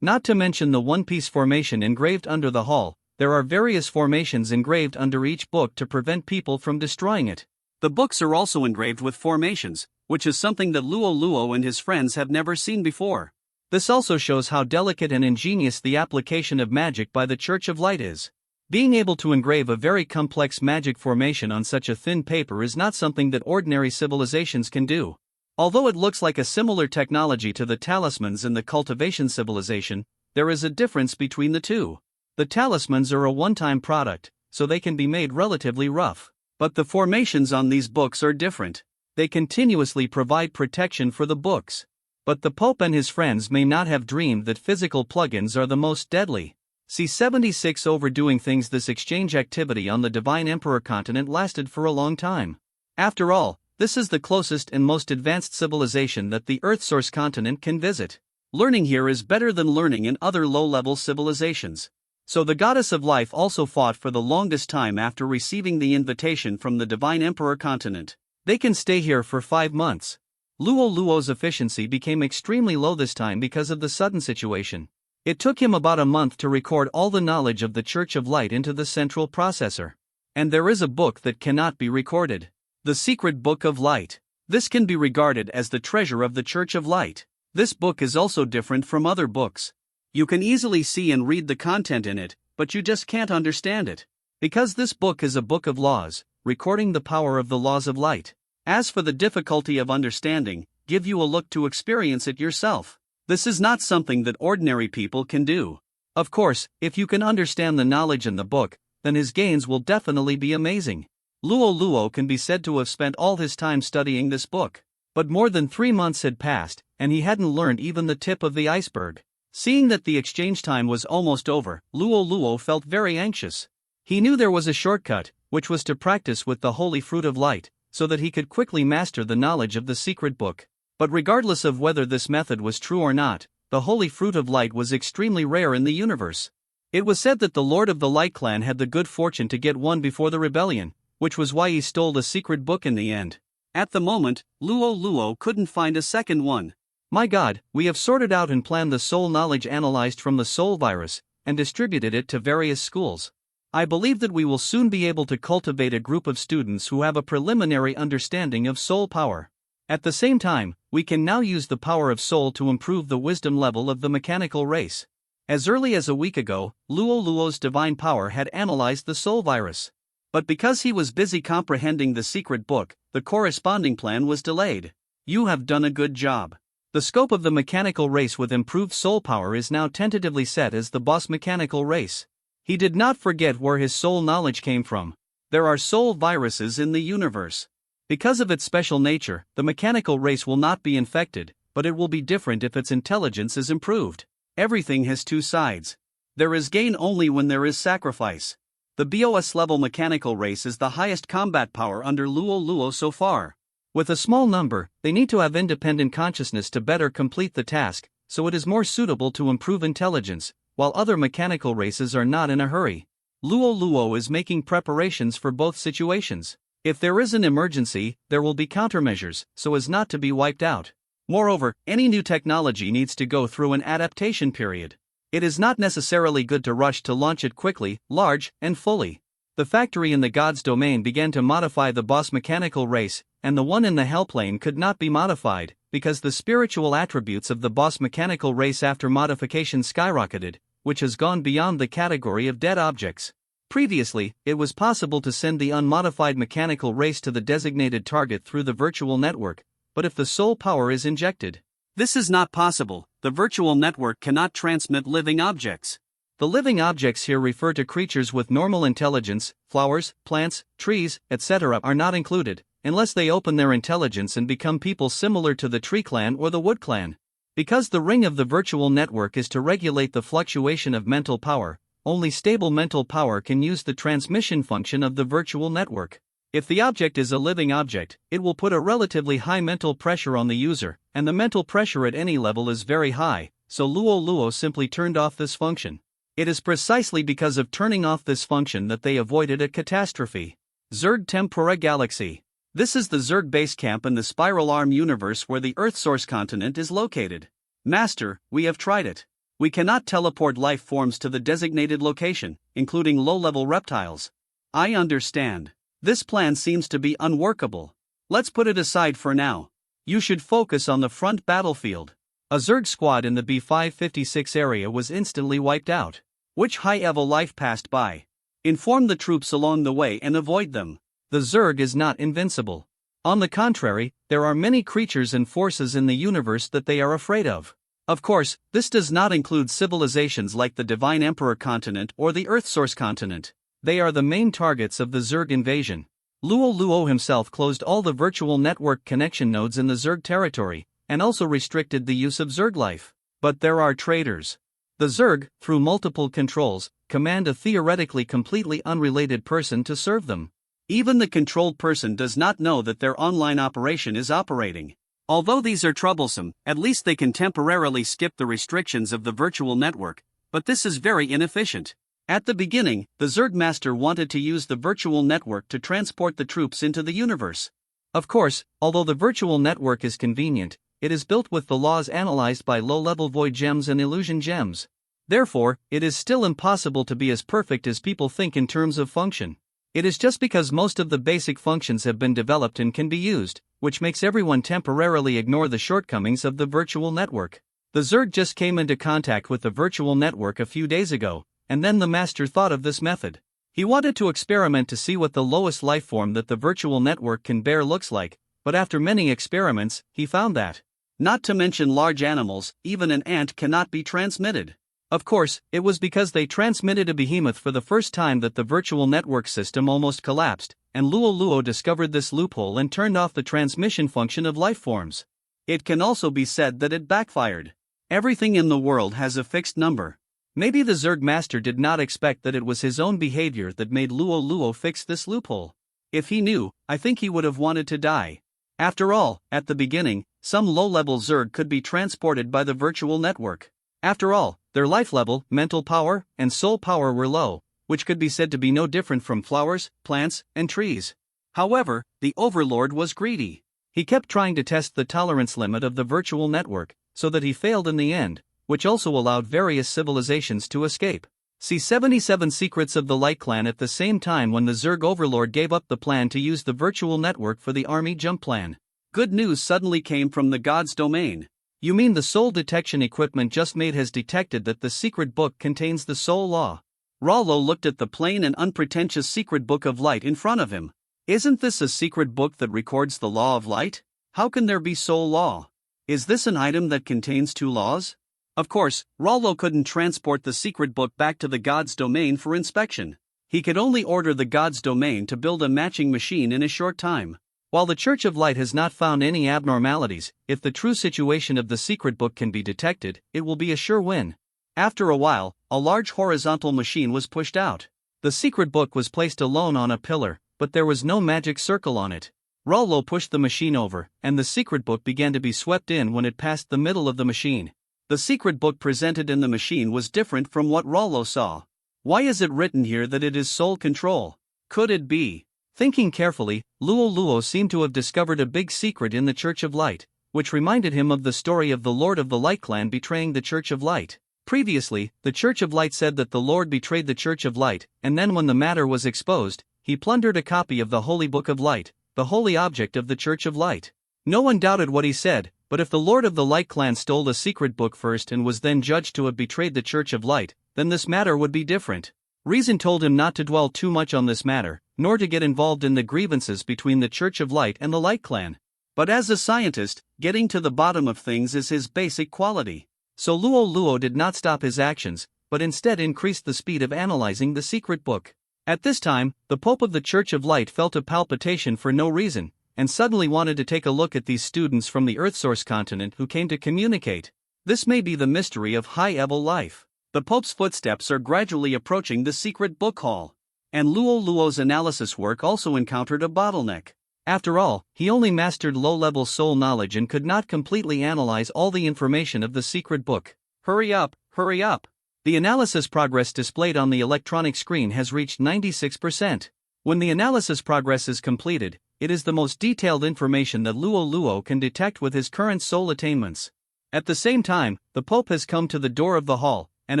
Not to mention the one-piece formation engraved under the hall, there are various formations engraved under each book to prevent people from destroying it. The books are also engraved with formations, which is something that Luo Luo and his friends have never seen before. This also shows how delicate and ingenious the application of magic by the Church of Light is. Being able to engrave a very complex magic formation on such a thin paper is not something that ordinary civilizations can do. Although it looks like a similar technology to the talismans in the cultivation civilization, there is a difference between the two. The talismans are a one-time product, so they can be made relatively rough. But the formations on these books are different. They continuously provide protection for the books. But the Pope and his friends may not have dreamed that physical plugins are the most deadly. C-76 overdoing things. This exchange activity on the Divine Emperor continent lasted for a long time. After all, this is the closest and most advanced civilization that the Earth-source continent can visit. Learning here is better than learning in other low-level civilizations. So the Goddess of Life also fought for the longest time after receiving the invitation from the Divine Emperor continent. They can stay here for 5 months. Luo Luo's efficiency became extremely low this time because of the sudden situation. It took him about a month to record all the knowledge of the Church of Light into the central processor. And there is a book that cannot be recorded. The Secret Book of Light. This can be regarded as the treasure of the Church of Light. This book is also different from other books. You can easily see and read the content in it, but you just can't understand it. Because this book is a book of laws, recording the power of the laws of light. As for the difficulty of understanding, give you a look to experience it yourself. This is not something that ordinary people can do. Of course, if you can understand the knowledge in the book, then his gains will definitely be amazing. Luo Luo can be said to have spent all his time studying this book. But more than 3 months had passed, and he hadn't learned even the tip of the iceberg. Seeing that the exchange time was almost over, Luo Luo felt very anxious. He knew there was a shortcut, which was to practice with the Holy Fruit of Light, so that he could quickly master the knowledge of the secret book. But regardless of whether this method was true or not, the Holy Fruit of Light was extremely rare in the universe. It was said that the Lord of the Light Clan had the good fortune to get one before the rebellion, which was why he stole the secret book in the end. At the moment, Luo Luo couldn't find a second one. My God, we have sorted out and planned the soul knowledge analyzed from the soul virus, and distributed it to various schools. I believe that we will soon be able to cultivate a group of students who have a preliminary understanding of soul power. At the same time, we can now use the power of soul to improve the wisdom level of the mechanical race. As early as a week ago, Luo Luo's divine power had analyzed the soul virus. But because he was busy comprehending the secret book, the corresponding plan was delayed. You have done a good job. The scope of the mechanical race with improved soul power is now tentatively set as the boss mechanical race. He did not forget where his soul knowledge came from. There are soul viruses in the universe. Because of its special nature, the mechanical race will not be infected, but it will be different if its intelligence is improved. Everything has two sides. There is gain only when there is sacrifice. The BOS level mechanical race is the highest combat power under Luo Luo so far. With a small number, they need to have independent consciousness to better complete the task, so it is more suitable to improve intelligence, while other mechanical races are not in a hurry. Luo Luo is making preparations for both situations. If there is an emergency, there will be countermeasures, so as not to be wiped out. Moreover, any new technology needs to go through an adaptation period. It is not necessarily good to rush to launch it quickly, large, and fully. The factory in the God's domain began to modify the boss mechanical race, and the one in the Hellplane could not be modified, because the spiritual attributes of the boss mechanical race after modification skyrocketed, which has gone beyond the category of dead objects. Previously, it was possible to send the unmodified mechanical race to the designated target through the virtual network, but if the soul power is injected, this is not possible. The virtual network cannot transmit living objects. The living objects here refer to creatures with normal intelligence. Flowers, plants, trees, etc. are not included, unless they open their intelligence and become people similar to the Tree Clan or the Wood Clan. Because the ring of the virtual network is to regulate the fluctuation of mental power, only stable mental power can use the transmission function of the virtual network. If the object is a living object, it will put a relatively high mental pressure on the user, and the mental pressure at any level is very high, so Luo Luo simply turned off this function. It is precisely because of turning off this function that they avoided a catastrophe. Zerg Tempura Galaxy. This is the Zerg base camp in the Spiral Arm universe where the Earth Source continent is located. Master, we have tried it. We cannot teleport life forms to the designated location, including low-level reptiles. I understand. This plan seems to be unworkable. Let's put it aside for now. You should focus on the front battlefield. A Zerg squad in the B556 area was instantly wiped out. Which high-level life passed by? Inform the troops along the way and avoid them. The Zerg is not invincible. On the contrary, there are many creatures and forces in the universe that they are afraid of. Of course, this does not include civilizations like the Divine Emperor continent or the Earth Source continent. They are the main targets of the Zerg invasion. Luo Luo himself closed all the virtual network connection nodes in the Zerg territory, and also restricted the use of Zerg life. But there are traitors. The Zerg, through multiple controls, command a theoretically completely unrelated person to serve them. Even the controlled person does not know that their online operation is operating. Although these are troublesome, at least they can temporarily skip the restrictions of the virtual network, but this is very inefficient. At the beginning, the Zerg Master wanted to use the virtual network to transport the troops into the universe. Of course, although the virtual network is convenient, it is built with the laws analyzed by low-level void gems and illusion gems. Therefore, it is still impossible to be as perfect as people think in terms of function. It is just because most of the basic functions have been developed and can be used, which makes everyone temporarily ignore the shortcomings of the virtual network. The Zerg just came into contact with the virtual network a few days ago, and then the Master thought of this method. He wanted to experiment to see what the lowest lifeform that the virtual network can bear looks like, but after many experiments, he found that, not to mention large animals, even an ant cannot be transmitted. Of course, it was because they transmitted a behemoth for the first time that the virtual network system almost collapsed, and Luo Luo discovered this loophole and turned off the transmission function of lifeforms. It can also be said that it backfired. Everything in the world has a fixed number. Maybe the Zerg Master did not expect that it was his own behavior that made Luo Luo fix this loophole. If he knew, I think he would have wanted to die. After all, at the beginning, some low-level Zerg could be transported by the virtual network. After all, their life level, mental power, and soul power were low, which could be said to be no different from flowers, plants, and trees. However, the Overlord was greedy. He kept trying to test the tolerance limit of the virtual network, so that he failed in the end, which also allowed various civilizations to escape. See 77 Secrets of the Light Clan. At the same time when the Zerg Overlord gave up the plan to use the virtual network for the army jump plan, good news suddenly came from the God's domain. You mean the soul detection equipment just made has detected that the secret book contains the soul law? Rollo looked at the plain and unpretentious secret book of light in front of him. Isn't this a secret book that records the law of light? How can there be soul law? Is this an item that contains two laws? Of course, Rollo couldn't transport the secret book back to the God's domain for inspection. He could only order the God's domain to build a matching machine in a short time. While the Church of Light has not found any abnormalities, if the true situation of the secret book can be detected, it will be a sure win. After a while, a large horizontal machine was pushed out. The secret book was placed alone on a pillar, but there was no magic circle on it. Rollo pushed the machine over, and the secret book began to be swept in when it passed the middle of the machine. The secret book presented in the machine was different from what Rollo saw. Why is it written here that it is soul control? Could it be? Thinking carefully, Luo Luo seemed to have discovered a big secret in the Church of Light, which reminded him of the story of the Lord of the Light Clan betraying the Church of Light. Previously, the Church of Light said that the Lord betrayed the Church of Light, and then when the matter was exposed, he plundered a copy of the Holy Book of Light, the holy object of the Church of Light. No one doubted what he said, but if the Lord of the Light Clan stole the secret book first and was then judged to have betrayed the Church of Light, then this matter would be different. Reason told him not to dwell too much on this matter, nor to get involved in the grievances between the Church of Light and the Light Clan. But as a scientist, getting to the bottom of things is his basic quality. So Luo Luo did not stop his actions, but instead increased the speed of analyzing the secret book. At this time, the Pope of the Church of Light felt a palpitation for no reason, and suddenly wanted to take a look at these students from the Earth-source continent who came to communicate. This may be the mystery of high-level life. The Pope's footsteps are gradually approaching the secret book hall. And Luo Luo's analysis work also encountered a bottleneck. After all, he only mastered low-level soul knowledge and could not completely analyze all the information of the secret book. Hurry up, hurry up! The analysis progress displayed on the electronic screen has reached 96%. When the analysis progress is completed, it is the most detailed information that Luo Luo can detect with his current soul attainments. At the same time, the Pope has come to the door of the hall, and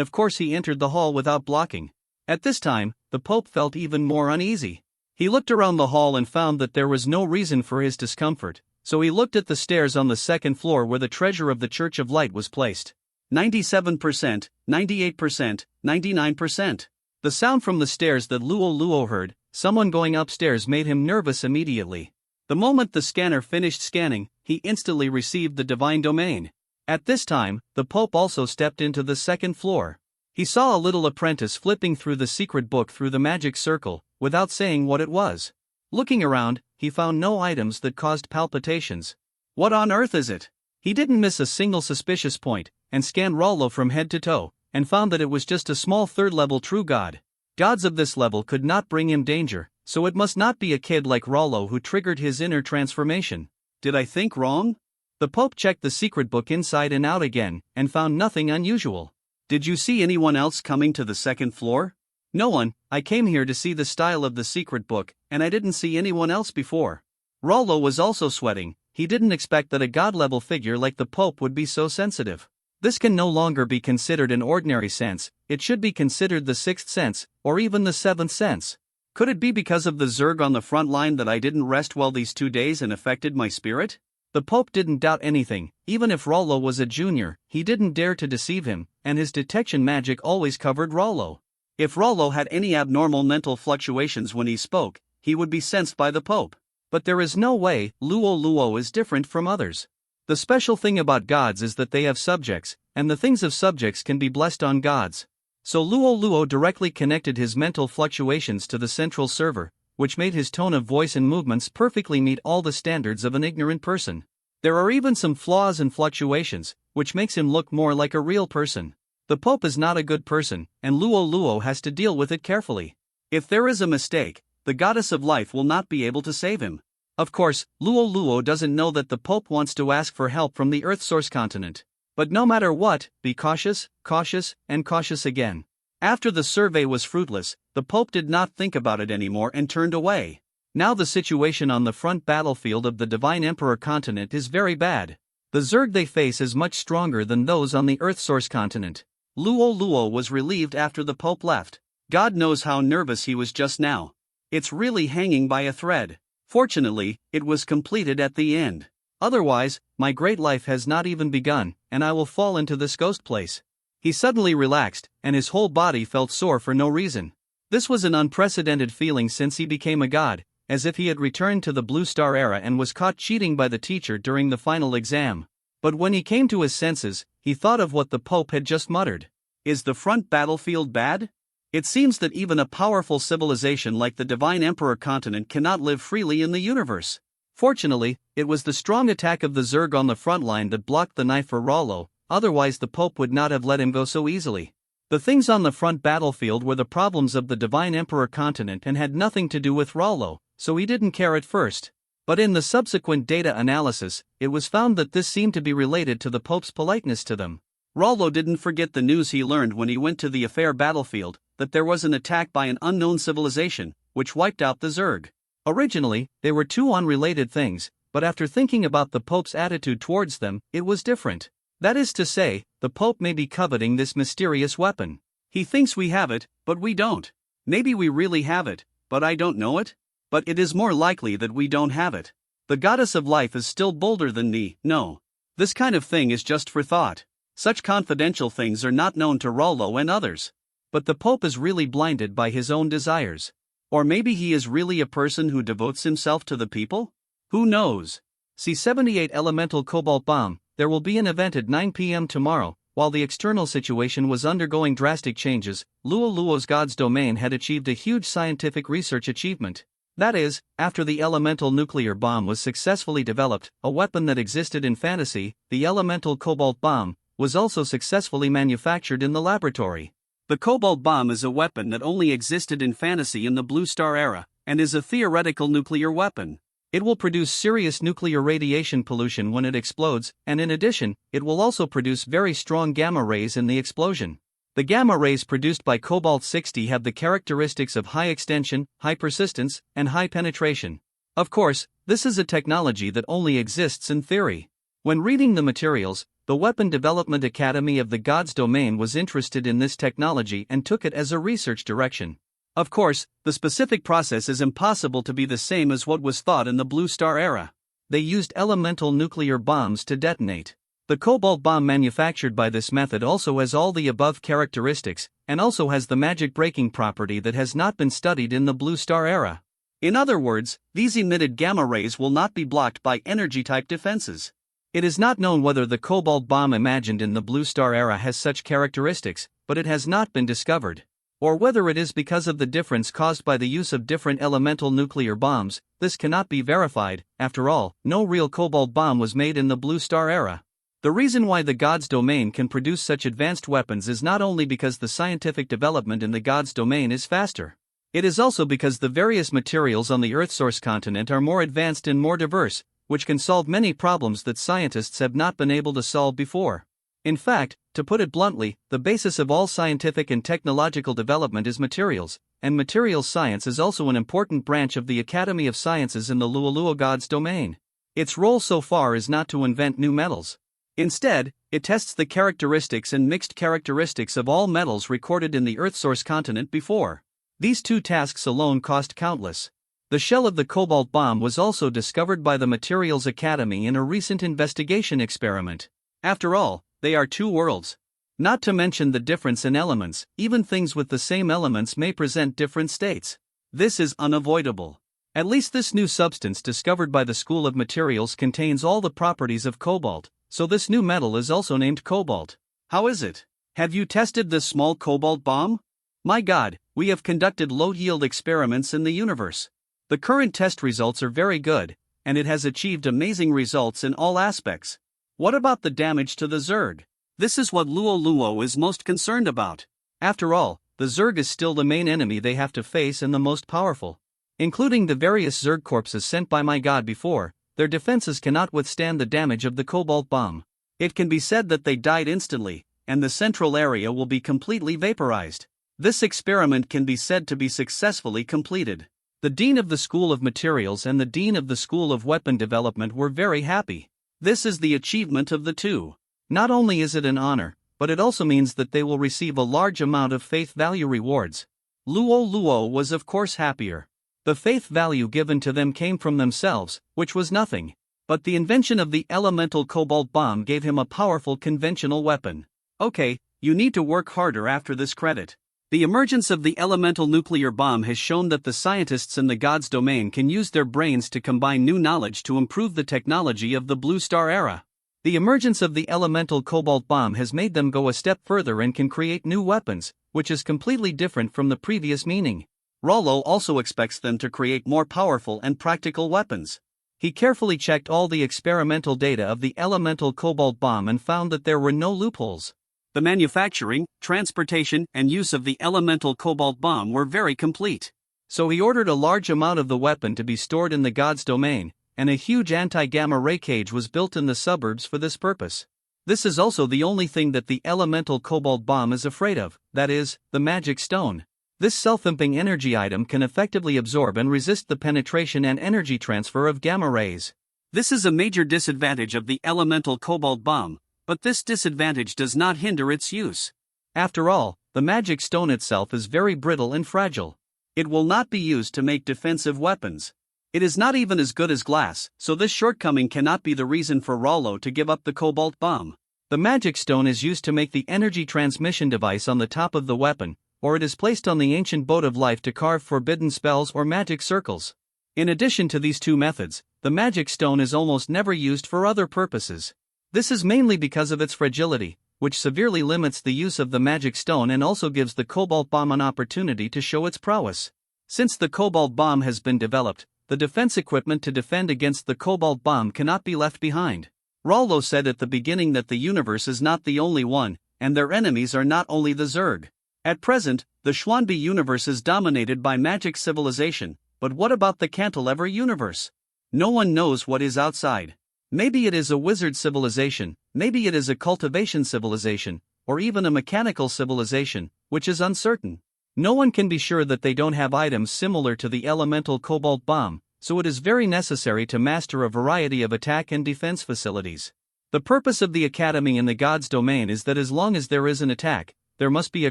of course he entered the hall without blocking. At this time, the Pope felt even more uneasy. He looked around the hall and found that there was no reason for his discomfort, so he looked at the stairs on the second floor where the treasure of the Church of Light was placed. 97%, 98%, 99%. The sound from the stairs that Luo Luo heard, someone going upstairs, made him nervous immediately. The moment the scanner finished scanning, he instantly received the divine domain. At this time, the Pope also stepped into the second floor. He saw a little apprentice flipping through the secret book through the magic circle, without saying what it was. Looking around, he found no items that caused palpitations. What on earth is it? He didn't miss a single suspicious point, and scanned Rollo from head to toe, and found that it was just a small third-level true god. Gods of this level could not bring him danger, so it must not be a kid like Rollo who triggered his inner transformation. Did I think wrong? The Pope checked the secret book inside and out again, and found nothing unusual. Did you see anyone else coming to the second floor? No one. I came here to see the style of the secret book, and I didn't see anyone else before. Rollo was also sweating. He didn't expect that a god-level figure like the Pope would be so sensitive. This can no longer be considered an ordinary sense, it should be considered the sixth sense, or even the seventh sense. Could it be because of the Zerg on the front line that I didn't rest well these 2 days and affected my spirit? The Pope didn't doubt anything. Even if Rollo was a junior, he didn't dare to deceive him, and his detection magic always covered Rollo. If Rollo had any abnormal mental fluctuations when he spoke, he would be sensed by the Pope. But there is no way. Luo Luo is different from others. The special thing about gods is that they have subjects, and the things of subjects can be blessed on gods. So Luo Luo directly connected his mental fluctuations to the central server, which made his tone of voice and movements perfectly meet all the standards of an ignorant person. There are even some flaws and fluctuations, which makes him look more like a real person. The Pope is not a good person, and Luo Luo has to deal with it carefully. If there is a mistake, the goddess of life will not be able to save him. Of course, Luo Luo doesn't know that the Pope wants to ask for help from the Earth-source continent. But no matter what, be cautious, cautious, and cautious again. After the survey was fruitless, the Pope did not think about it anymore and turned away. Now the situation on the front battlefield of the Divine Emperor continent is very bad. The Zerg they face is much stronger than those on the Earth-source continent. Luo Luo was relieved after the Pope left. God knows how nervous he was just now. It's really hanging by a thread. Fortunately, it was completed at the end. Otherwise, my great life has not even begun, and I will fall into this ghost place. He suddenly relaxed, and his whole body felt sore for no reason. This was an unprecedented feeling since he became a god, as if he had returned to the Blue Star era and was caught cheating by the teacher during the final exam. But when he came to his senses, he thought of what the Pope had just muttered. Is the front battlefield bad? It seems that even a powerful civilization like the Divine Emperor continent cannot live freely in the universe. Fortunately, it was the strong attack of the Zerg on the front line that blocked the knife for Rollo, otherwise the Pope would not have let him go so easily. The things on the front battlefield were the problems of the Divine Emperor continent and had nothing to do with Rollo, so he didn't care at first. But in the subsequent data analysis, it was found that this seemed to be related to the Pope's politeness to them. Rollo didn't forget the news he learned when he went to the affair battlefield, that there was an attack by an unknown civilization, which wiped out the Zerg. Originally, they were two unrelated things, but after thinking about the Pope's attitude towards them, it was different. That is to say, the Pope may be coveting this mysterious weapon. He thinks we have it, but we don't. Maybe we really have it, but I don't know it. but it is more likely that we don't have it. The goddess of life is still bolder than me. No. This kind of thing is just for thought. Such confidential things are not known to Rollo and others. But the Pope is really blinded by his own desires. Or maybe he is really a person who devotes himself to the people? Who knows? C78 Elemental Cobalt Bomb. There will be an event at 9 p.m. tomorrow. While the external situation was undergoing drastic changes, Luo Luo's God's domain had achieved a huge scientific research achievement. That is, after the elemental nuclear bomb was successfully developed, a weapon that existed in fantasy, the elemental cobalt bomb, was also successfully manufactured in the laboratory. The cobalt bomb is a weapon that only existed in fantasy in the Blue Star era, and is a theoretical nuclear weapon. It will produce serious nuclear radiation pollution when it explodes, and in addition, it will also produce very strong gamma rays in the explosion. The gamma rays produced by Cobalt-60 have the characteristics of high extension, high persistence, and high penetration. Of course, this is a technology that only exists in theory. When reading the materials, the Weapon Development Academy of the Gods Domain was interested in this technology and took it as a research direction. Of course, the specific process is impossible to be the same as what was thought in the Blue Star era. They used elemental nuclear bombs to detonate. The cobalt bomb manufactured by this method also has all the above characteristics, and also has the magic breaking property that has not been studied in the Blue Star era. In other words, these emitted gamma rays will not be blocked by energy-type defenses. It is not known whether the cobalt bomb imagined in the Blue Star era has such characteristics, but it has not been discovered. Or whether it is because of the difference caused by the use of different elemental nuclear bombs, this cannot be verified. After all, no real cobalt bomb was made in the Blue Star era. The reason why the God's Domain can produce such advanced weapons is not only because the scientific development in the God's Domain is faster. It is also because the various materials on the Earth-source continent are more advanced and more diverse, which can solve many problems that scientists have not been able to solve before. In fact, to put it bluntly, the basis of all scientific and technological development is materials, and materials science is also an important branch of the Academy of Sciences in the Luo Luo God's Domain. Its role so far is not to invent new metals. Instead, it tests the characteristics and mixed characteristics of all metals recorded in the Earth-source continent before. These two tasks alone cost countless. The shell of the cobalt bomb was also discovered by the Materials Academy in a recent investigation experiment. After all, they are two worlds. Not to mention the difference in elements, even things with the same elements may present different states. This is unavoidable. At least this new substance discovered by the School of Materials contains all the properties of cobalt, so this new metal is also named cobalt. How is it? Have you tested this small cobalt bomb? My God, we have conducted low-yield experiments in the universe. The current test results are very good, and it has achieved amazing results in all aspects. What about the damage to the Zerg? This is what Luo Luo is most concerned about. After all, the Zerg is still the main enemy they have to face and the most powerful. Including the various Zerg corpses sent by my God before, their defenses cannot withstand the damage of the cobalt bomb. It can be said that they died instantly, and the central area will be completely vaporized. This experiment can be said to be successfully completed. The Dean of the School of Materials and the Dean of the School of Weapon Development were very happy. This is the achievement of the two. Not only is it an honor, but it also means that they will receive a large amount of faith value rewards. Luo Luo was of course happier. The faith value given to them came from themselves, which was nothing. But the invention of the elemental cobalt bomb gave him a powerful conventional weapon. Okay, you need to work harder after this credit. The emergence of the elemental nuclear bomb has shown that the scientists in the God's Domain can use their brains to combine new knowledge to improve the technology of the Blue Star era. The emergence of the elemental cobalt bomb has made them go a step further and can create new weapons, which is completely different from the previous meaning. Rollo also expects them to create more powerful and practical weapons. He carefully checked all the experimental data of the elemental cobalt bomb and found that there were no loopholes. The manufacturing, transportation, and use of the elemental cobalt bomb were very complete. So he ordered a large amount of the weapon to be stored in the God's Domain, and a huge anti-gamma ray cage was built in the suburbs for this purpose. This is also the only thing that the elemental cobalt bomb is afraid of, that is, the magic stone. This self-imping energy item can effectively absorb and resist the penetration and energy transfer of gamma rays. This is a major disadvantage of the elemental cobalt bomb, but this disadvantage does not hinder its use. After all, the magic stone itself is very brittle and fragile. It will not be used to make defensive weapons. It is not even as good as glass, so this shortcoming cannot be the reason for Rollo to give up the cobalt bomb. The magic stone is used to make the energy transmission device on the top of the weapon, or it is placed on the ancient boat of life to carve forbidden spells or magic circles. In addition to these two methods, the magic stone is almost never used for other purposes. This is mainly because of its fragility, which severely limits the use of the magic stone and also gives the cobalt bomb an opportunity to show its prowess. Since the cobalt bomb has been developed, the defense equipment to defend against the cobalt bomb cannot be left behind. Rollo said at the beginning that the universe is not the only one, and their enemies are not only the Zerg. At present, the Schwanbe universe is dominated by magic civilization, but what about the Cantilever universe? No one knows what is outside. Maybe it is a wizard civilization, maybe it is a cultivation civilization, or even a mechanical civilization, which is uncertain. No one can be sure that they don't have items similar to the elemental cobalt bomb, so it is very necessary to master a variety of attack and defense facilities. The purpose of the Academy in the God's domain is that as long as there is an attack, there must be a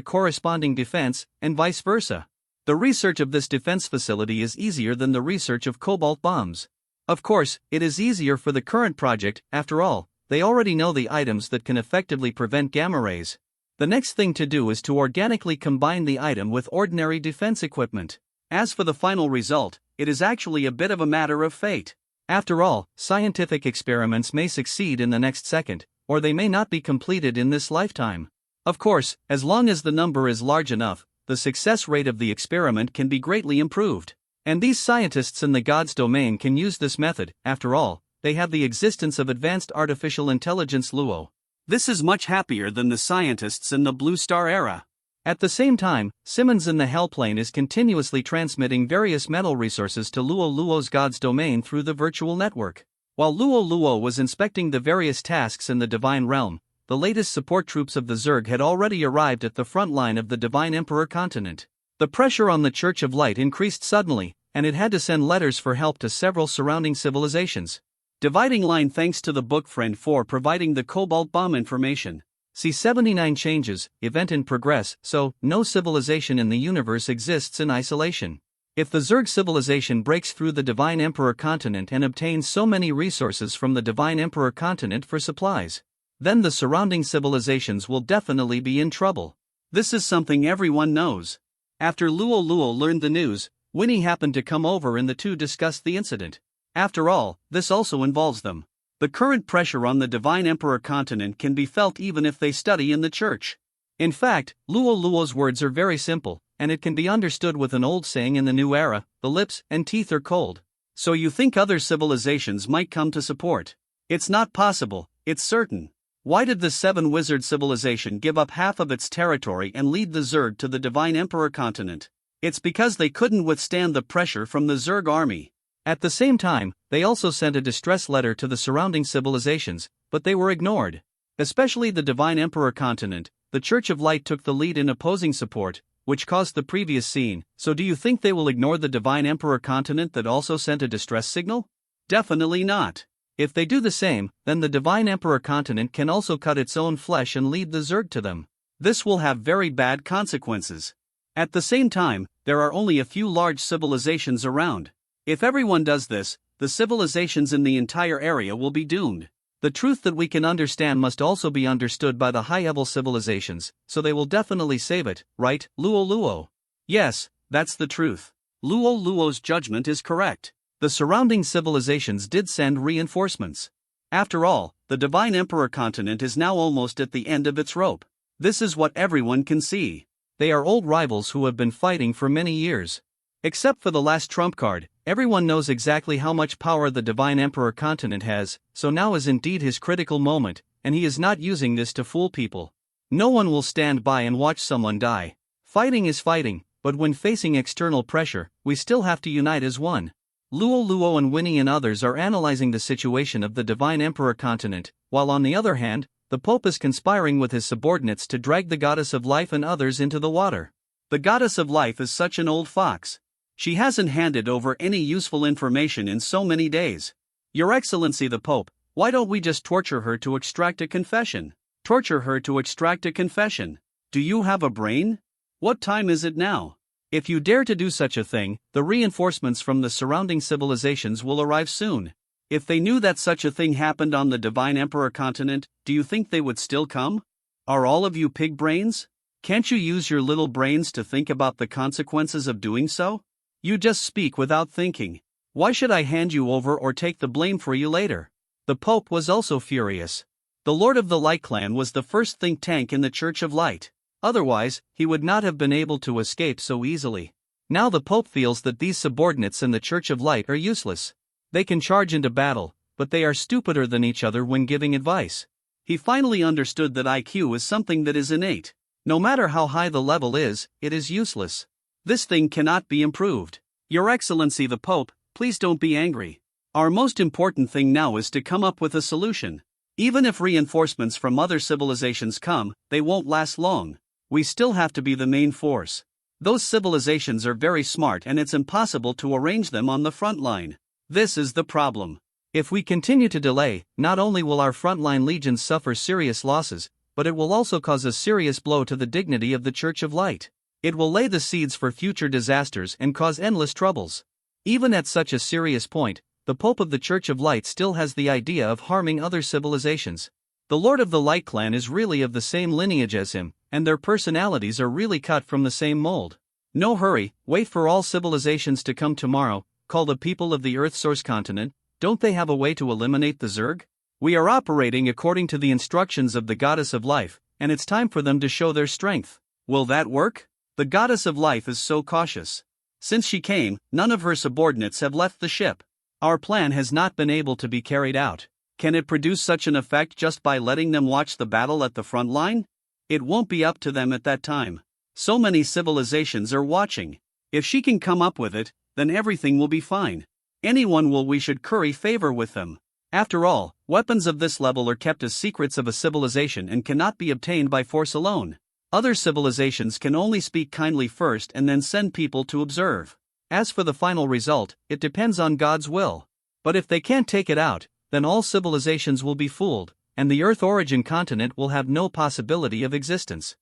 corresponding defense, and vice versa. The research of this defense facility is easier than the research of cobalt bombs. Of course, it is easier for the current project, after all, they already know the items that can effectively prevent gamma rays. The next thing to do is to organically combine the item with ordinary defense equipment. As for the final result, it is actually a bit of a matter of fate. After all, scientific experiments may succeed in the next second, or they may not be completed in this lifetime. Of course, as long as the number is large enough, the success rate of the experiment can be greatly improved. And these scientists in the God's domain can use this method. After all, they have the existence of advanced artificial intelligence Luo. This is much happier than the scientists in the Blue Star era. At the same time, Simmons in the Hellplane is continuously transmitting various metal resources to Luo's God's domain through the virtual network. While Luo was inspecting the various tasks in the Divine Realm, the latest support troops of the Zerg had already arrived at the front line of the Divine Emperor continent. The pressure on the Church of Light increased suddenly, and it had to send letters for help to several surrounding civilizations. Dividing line. Thanks to the book Friend for providing the cobalt bomb information. See 79 changes, event in progress. So, no civilization in the universe exists in isolation. If the Zerg civilization breaks through the Divine Emperor continent and obtains so many resources from the Divine Emperor continent for supplies, then the surrounding civilizations will definitely be in trouble. This is something everyone knows. After Luo learned the news, Winnie happened to come over and the two discussed the incident. After all, this also involves them. The current pressure on the Divine Emperor continent can be felt even if they study in the church. In fact, Luo's words are very simple, and it can be understood with an old saying in the new era: the lips and teeth are cold. So you think other civilizations might come to support? It's not possible, it's certain. Why did the Seven Wizard civilization give up half of its territory and lead the Zerg to the Divine Emperor continent? It's because they couldn't withstand the pressure from the Zerg army. At the same time, they also sent a distress letter to the surrounding civilizations, but they were ignored. Especially the Divine Emperor continent, the Church of Light took the lead in opposing support, which caused the previous scene. So do you think they will ignore the Divine Emperor continent that also sent a distress signal? Definitely not. If they do the same, then the Divine Emperor continent can also cut its own flesh and lead the Zerg to them. This will have very bad consequences. At the same time, there are only a few large civilizations around. If everyone does this, the civilizations in the entire area will be doomed. The truth that we can understand must also be understood by the high-level civilizations, so they will definitely save it, right, Luo? Yes, that's the truth. Luo's judgment is correct. The surrounding civilizations did send reinforcements. After all, the Divine Emperor continent is now almost at the end of its rope. This is what everyone can see. They are old rivals who have been fighting for many years. Except for the last trump card, everyone knows exactly how much power the Divine Emperor continent has, so now is indeed his critical moment, and he is not using this to fool people. No one will stand by and watch someone die. Fighting is fighting, but when facing external pressure, we still have to unite as one. Luo and Winnie and others are analyzing the situation of the Divine Emperor continent, while on the other hand, the Pope is conspiring with his subordinates to drag the Goddess of Life and others into the water. The Goddess of Life is such an old fox. She hasn't handed over any useful information in so many days. Your Excellency the Pope, why don't we just torture her to extract a confession? Torture her to extract a confession. Do you have a brain? What time is it now? If you dare to do such a thing, the reinforcements from the surrounding civilizations will arrive soon. If they knew that such a thing happened on the Divine Emperor continent, do you think they would still come? Are all of you pig brains? Can't you use your little brains to think about the consequences of doing so? You just speak without thinking. Why should I hand you over or take the blame for you later? The Pope was also furious. The Lord of the Light Clan was the first think tank in the Church of Light. Otherwise, he would not have been able to escape so easily. Now the Pope feels that these subordinates in the Church of Light are useless. They can charge into battle, but they are stupider than each other when giving advice. He finally understood that IQ is something that is innate. No matter how high the level is, it is useless. This thing cannot be improved. Your Excellency the Pope, please don't be angry. Our most important thing now is to come up with a solution. Even if reinforcements from other civilizations come, they won't last long. We still have to be the main force. Those civilizations are very smart and it's impossible to arrange them on the front line. This is the problem. If we continue to delay, not only will our frontline legions suffer serious losses, but it will also cause a serious blow to the dignity of the Church of Light. It will lay the seeds for future disasters and cause endless troubles. Even at such a serious point, the Pope of the Church of Light still has the idea of harming other civilizations. The Lord of the Light Clan is really of the same lineage as him, and their personalities are really cut from the same mold. No hurry, wait for all civilizations to come tomorrow, call the people of the Earth Source continent. Don't they have a way to eliminate the Zerg? We are operating according to the instructions of the Goddess of Life, and it's time for them to show their strength. Will that work? The Goddess of Life is so cautious. Since she came, none of her subordinates have left the ship. Our plan has not been able to be carried out. Can it produce such an effect just by letting them watch the battle at the front line? It won't be up to them at that time. So many civilizations are watching. If she can come up with it, then everything will be fine. Anyone we should curry favor with them. After all, weapons of this level are kept as secrets of a civilization and cannot be obtained by force alone. Other civilizations can only speak kindly first and then send people to observe. As for the final result, it depends on God's will. But if they can't take it out, then all civilizations will be fooled, and the Earth origin continent will have no possibility of existence.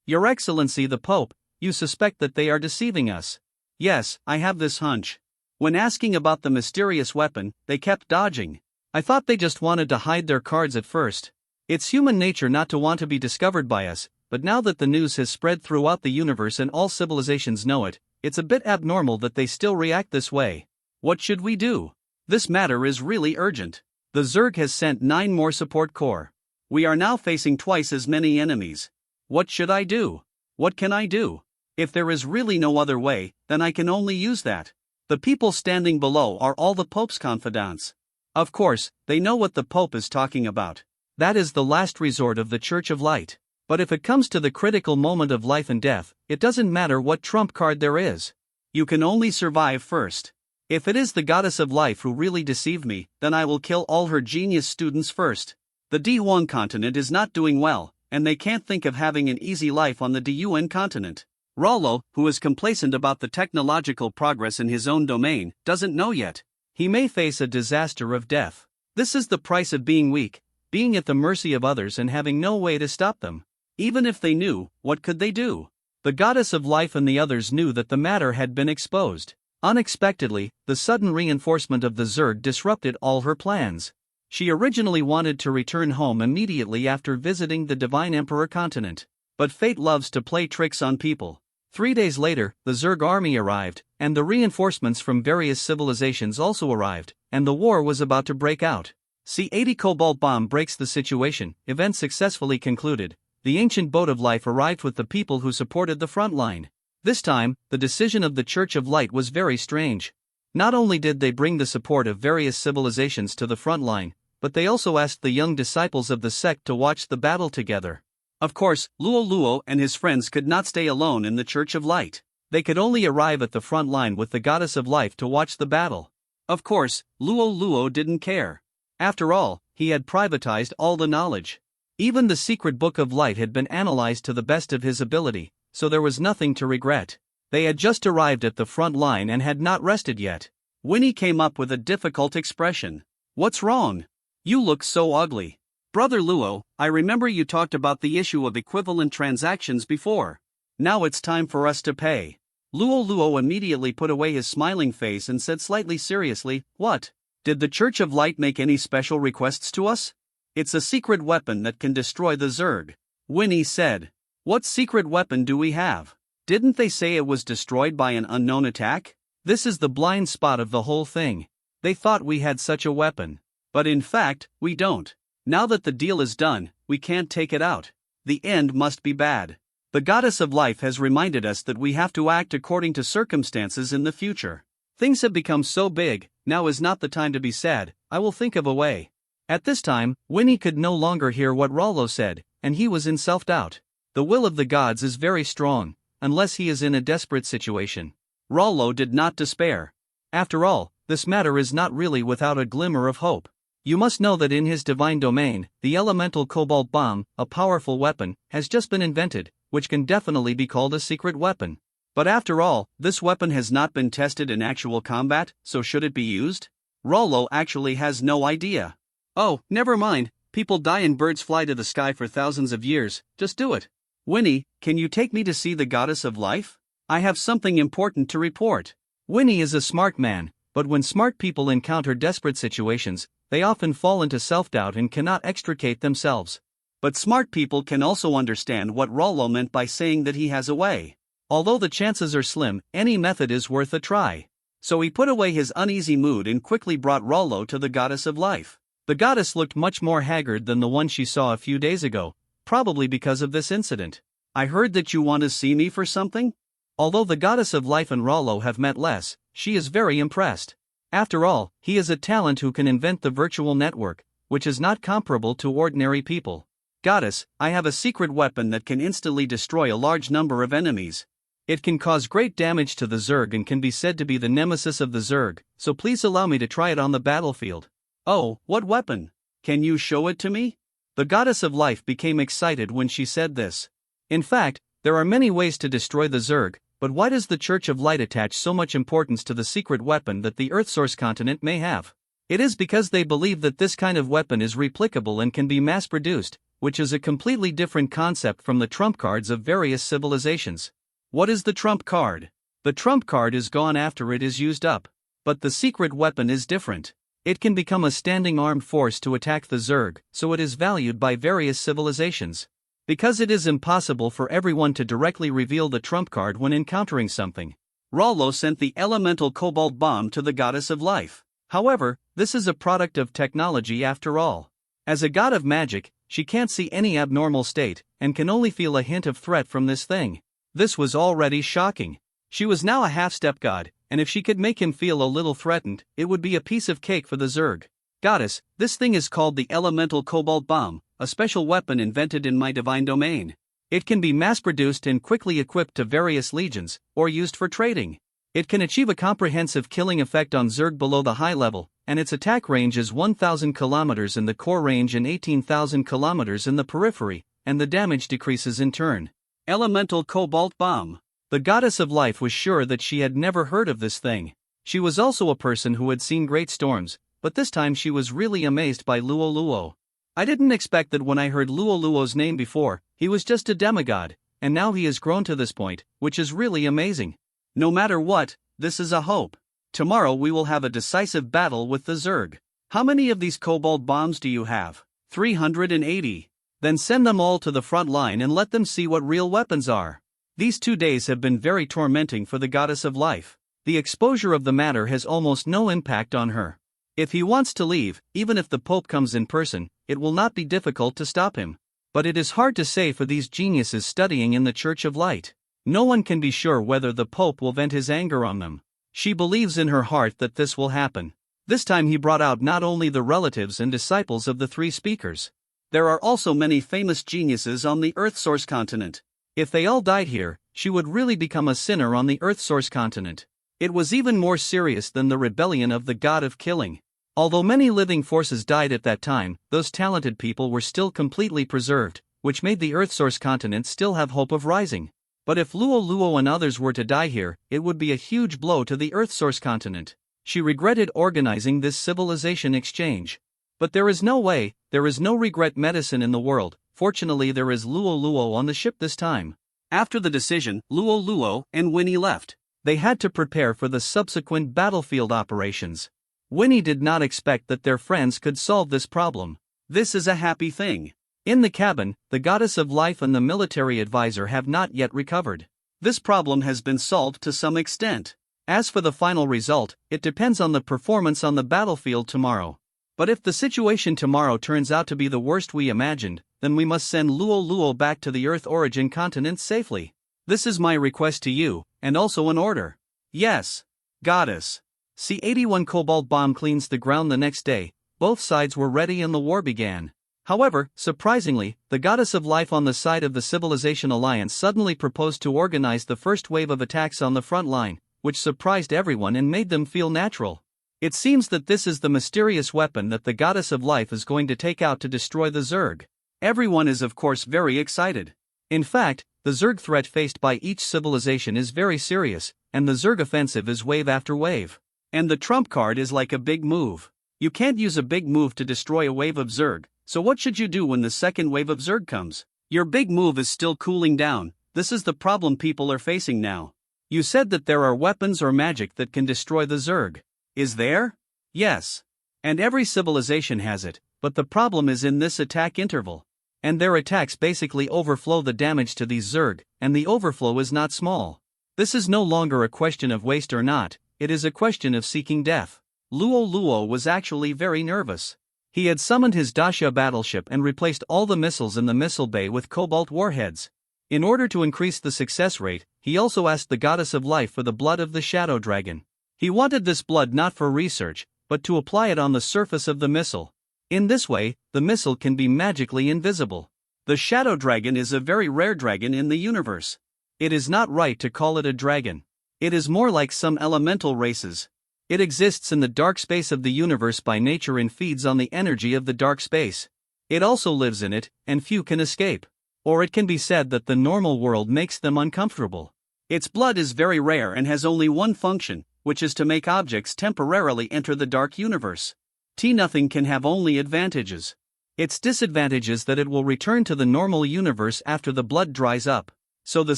Your Excellency the Pope, you suspect that they are deceiving us. Yes, I have this hunch. When asking about the mysterious weapon, they kept dodging. I thought they just wanted to hide their cards at first. It's human nature not to want to be discovered by us, but now that the news has spread throughout the universe and all civilizations know it, it's a bit abnormal that they still react this way. What should we do? This matter is really urgent. The Zerg has sent 9 more support corps. We are now facing twice as many enemies. What should I do? What can I do? If there is really no other way, then I can only use that. The people standing below are all the Pope's confidants. Of course, they know what the Pope is talking about. That is the last resort of the Church of Light. But if it comes to the critical moment of life and death, it doesn't matter what trump card there is. You can only survive first. If it is the Goddess of Life who really deceived me, then I will kill all her genius students first. The D1 continent is not doing well, and they can't think of having an easy life on the DUN continent. Rollo, who is complacent about the technological progress in his own domain, doesn't know yet. He may face a disaster of death. This is the price of being weak, being at the mercy of others and having no way to stop them. Even if they knew, what could they do? The Goddess of Life and the others knew that the matter had been exposed. Unexpectedly, the sudden reinforcement of the Zerg disrupted all her plans. She originally wanted to return home immediately after visiting the Divine Emperor continent. But fate loves to play tricks on people. 3 days later, the Zerg army arrived, and the reinforcements from various civilizations also arrived, and the war was about to break out. C-80 Cobalt Bomb breaks the situation. Event successfully concluded. The ancient boat of life arrived with the people who supported the front line. This time, the decision of the Church of Light was very strange. Not only did they bring the support of various civilizations to the front line, but they also asked the young disciples of the sect to watch the battle together. Of course, Luo Luo and his friends could not stay alone in the Church of Light. They could only arrive at the front line with the Goddess of Life to watch the battle. Of course, Luo Luo didn't care. After all, he had privatized all the knowledge. Even the secret Book of Light had been analyzed to the best of his ability, so there was nothing to regret. They had just arrived at the front line and had not rested yet. Winnie came up with a difficult expression. "What's wrong? You look so ugly." "Brother Luo, I remember you talked about the issue of equivalent transactions before. Now it's time for us to pay. Luo Luo immediately put away his smiling face and said slightly seriously, "What? Did the Church of Light make any special requests to us?" "It's a secret weapon that can destroy the Zerg," Winnie said. "What secret weapon do we have? Didn't they say it was destroyed by an unknown attack?" This is the blind spot of the whole thing. They thought we had such a weapon. But in fact, we don't. Now that the deal is done, we can't take it out. The end must be bad. The Goddess of Life has reminded us that we have to act according to circumstances in the future. Things have become so big, now is not the time to be sad, I will think of a way. At this time, Winnie could no longer hear what Rollo said, and he was in self-doubt. The will of the gods is very strong, unless he is in a desperate situation. Rollo did not despair. After all, this matter is not really without a glimmer of hope. You must know that in his divine domain, the elemental cobalt bomb, a powerful weapon, has just been invented, which can definitely be called a secret weapon. But after all, this weapon has not been tested in actual combat, so should it be used? Rollo actually has no idea. "Oh, never mind, people die and birds fly to the sky for thousands of years, just do it." "Winnie, can you take me to see the Goddess of Life? I have something important to report." Winnie is a smart man, but when smart people encounter desperate situations, they often fall into self-doubt and cannot extricate themselves. But smart people can also understand what Rollo meant by saying that he has a way. Although the chances are slim, any method is worth a try. So he put away his uneasy mood and quickly brought Rollo to the Goddess of Life. The goddess looked much more haggard than the one she saw a few days ago, probably because of this incident. "I heard that you want to see me for something?" Although the Goddess of Life and Rollo have met less, she is very impressed. After all, he is a talent who can invent the virtual network, which is not comparable to ordinary people. "Goddess, I have a secret weapon that can instantly destroy a large number of enemies. It can cause great damage to the Zerg and can be said to be the nemesis of the Zerg, so please allow me to try it on the battlefield." "Oh, what weapon? Can you show it to me?" The Goddess of Life became excited when she said this. In fact, there are many ways to destroy the Zerg, but why does the Church of Light attach so much importance to the secret weapon that the Earthsource continent may have? It is because they believe that this kind of weapon is replicable and can be mass-produced, which is a completely different concept from the trump cards of various civilizations. What is the trump card? The trump card is gone after it is used up. But the secret weapon is different. It can become a standing armed force to attack the Zerg, so it is valued by various civilizations. Because it is impossible for everyone to directly reveal the trump card when encountering something, Rollo sent the elemental cobalt bomb to the Goddess of Life. However, this is a product of technology after all. As a god of magic, she can't see any abnormal state, and can only feel a hint of threat from this thing. This was already shocking. She was now a half-step god, and if she could make him feel a little threatened, it would be a piece of cake for the Zerg. "Goddess, this thing is called the elemental cobalt bomb, a special weapon invented in my divine domain. It can be mass-produced and quickly equipped to various legions, or used for trading. It can achieve a comprehensive killing effect on Zerg below the high level, and its attack range is 1,000 kilometers in the core range and 18,000 kilometers in the periphery, and the damage decreases in turn." Elemental cobalt bomb. The Goddess of Life was sure that she had never heard of this thing. She was also a person who had seen great storms, but this time she was really amazed by Luo Luo. "I didn't expect that when I heard Luo Luo's name before, he was just a demigod, and now he has grown to this point, which is really amazing. No matter what, this is a hope. Tomorrow we will have a decisive battle with the Zerg. How many of these cobalt bombs do you have?" 380. "Then send them all to the front line and let them see what real weapons are." These 2 days have been very tormenting for the Goddess of Life. The exposure of the matter has almost no impact on her. If he wants to leave, even if the Pope comes in person, it will not be difficult to stop him. But it is hard to say for these geniuses studying in the Church of Light. No one can be sure whether the Pope will vent his anger on them. She believes in her heart that this will happen. This time he brought out not only the relatives and disciples of the 3 speakers. There are also many famous geniuses on the Earthsource continent. If they all died here, she would really become a sinner on the Earthsource continent. It was even more serious than the rebellion of the god of killing. Although many living forces died at that time, those talented people were still completely preserved, which made the Earthsource continent still have hope of rising. But if Luo Luo and others were to die here, it would be a huge blow to the Earthsource continent. She regretted organizing this civilization exchange. But there is no way, there is no regret medicine in the world. Fortunately there is Luo Luo on the ship this time. After the decision, Luo Luo and Winnie left. They had to prepare for the subsequent battlefield operations. Winnie did not expect that their friends could solve this problem. This is a happy thing. In the cabin, the goddess of life and the military advisor have not yet recovered. This problem has been solved to some extent. As for the final result, it depends on the performance on the battlefield tomorrow. But if the situation tomorrow turns out to be the worst we imagined, then we must send Luo Luo back to the Earth origin continent safely. This is my request to you, and also an order. Yes. Goddess. C-81 Cobalt bomb cleans the ground the next day. Both sides were ready and the war began. However, surprisingly, the goddess of life on the side of the Civilization Alliance suddenly proposed to organize the first wave of attacks on the front line, which surprised everyone and made them feel natural. It seems that this is the mysterious weapon that the goddess of life is going to take out to destroy the Zerg. Everyone is of course very excited. In fact, the Zerg threat faced by each civilization is very serious, and the Zerg offensive is wave after wave. And the trump card is like a big move. You can't use a big move to destroy a wave of Zerg, so what should you do when the second wave of Zerg comes? Your big move is still cooling down. This is the problem people are facing now. You said that there are weapons or magic that can destroy the Zerg. Is there? Yes. And every civilization has it, but the problem is in this attack interval. And their attacks basically overflow the damage to these Zerg, and the overflow is not small. This is no longer a question of waste or not, it is a question of seeking death. Luo Luo was actually very nervous. He had summoned his Dacia battleship and replaced all the missiles in the missile bay with Cobalt warheads. In order to increase the success rate, he also asked the goddess of life for the blood of the Shadow Dragon. He wanted this blood not for research, but to apply it on the surface of the missile. In this way, the missile can be magically invisible. The Shadow Dragon is a very rare dragon in the universe. It is not right to call it a dragon. It is more like some elemental races. It exists in the dark space of the universe by nature and feeds on the energy of the dark space. It also lives in it, and few can escape. Or it can be said that the normal world makes them uncomfortable. Its blood is very rare and has only one function, which is to make objects temporarily enter the dark universe. Nothing can have only advantages. Its disadvantage is that it will return to the normal universe after the blood dries up. So the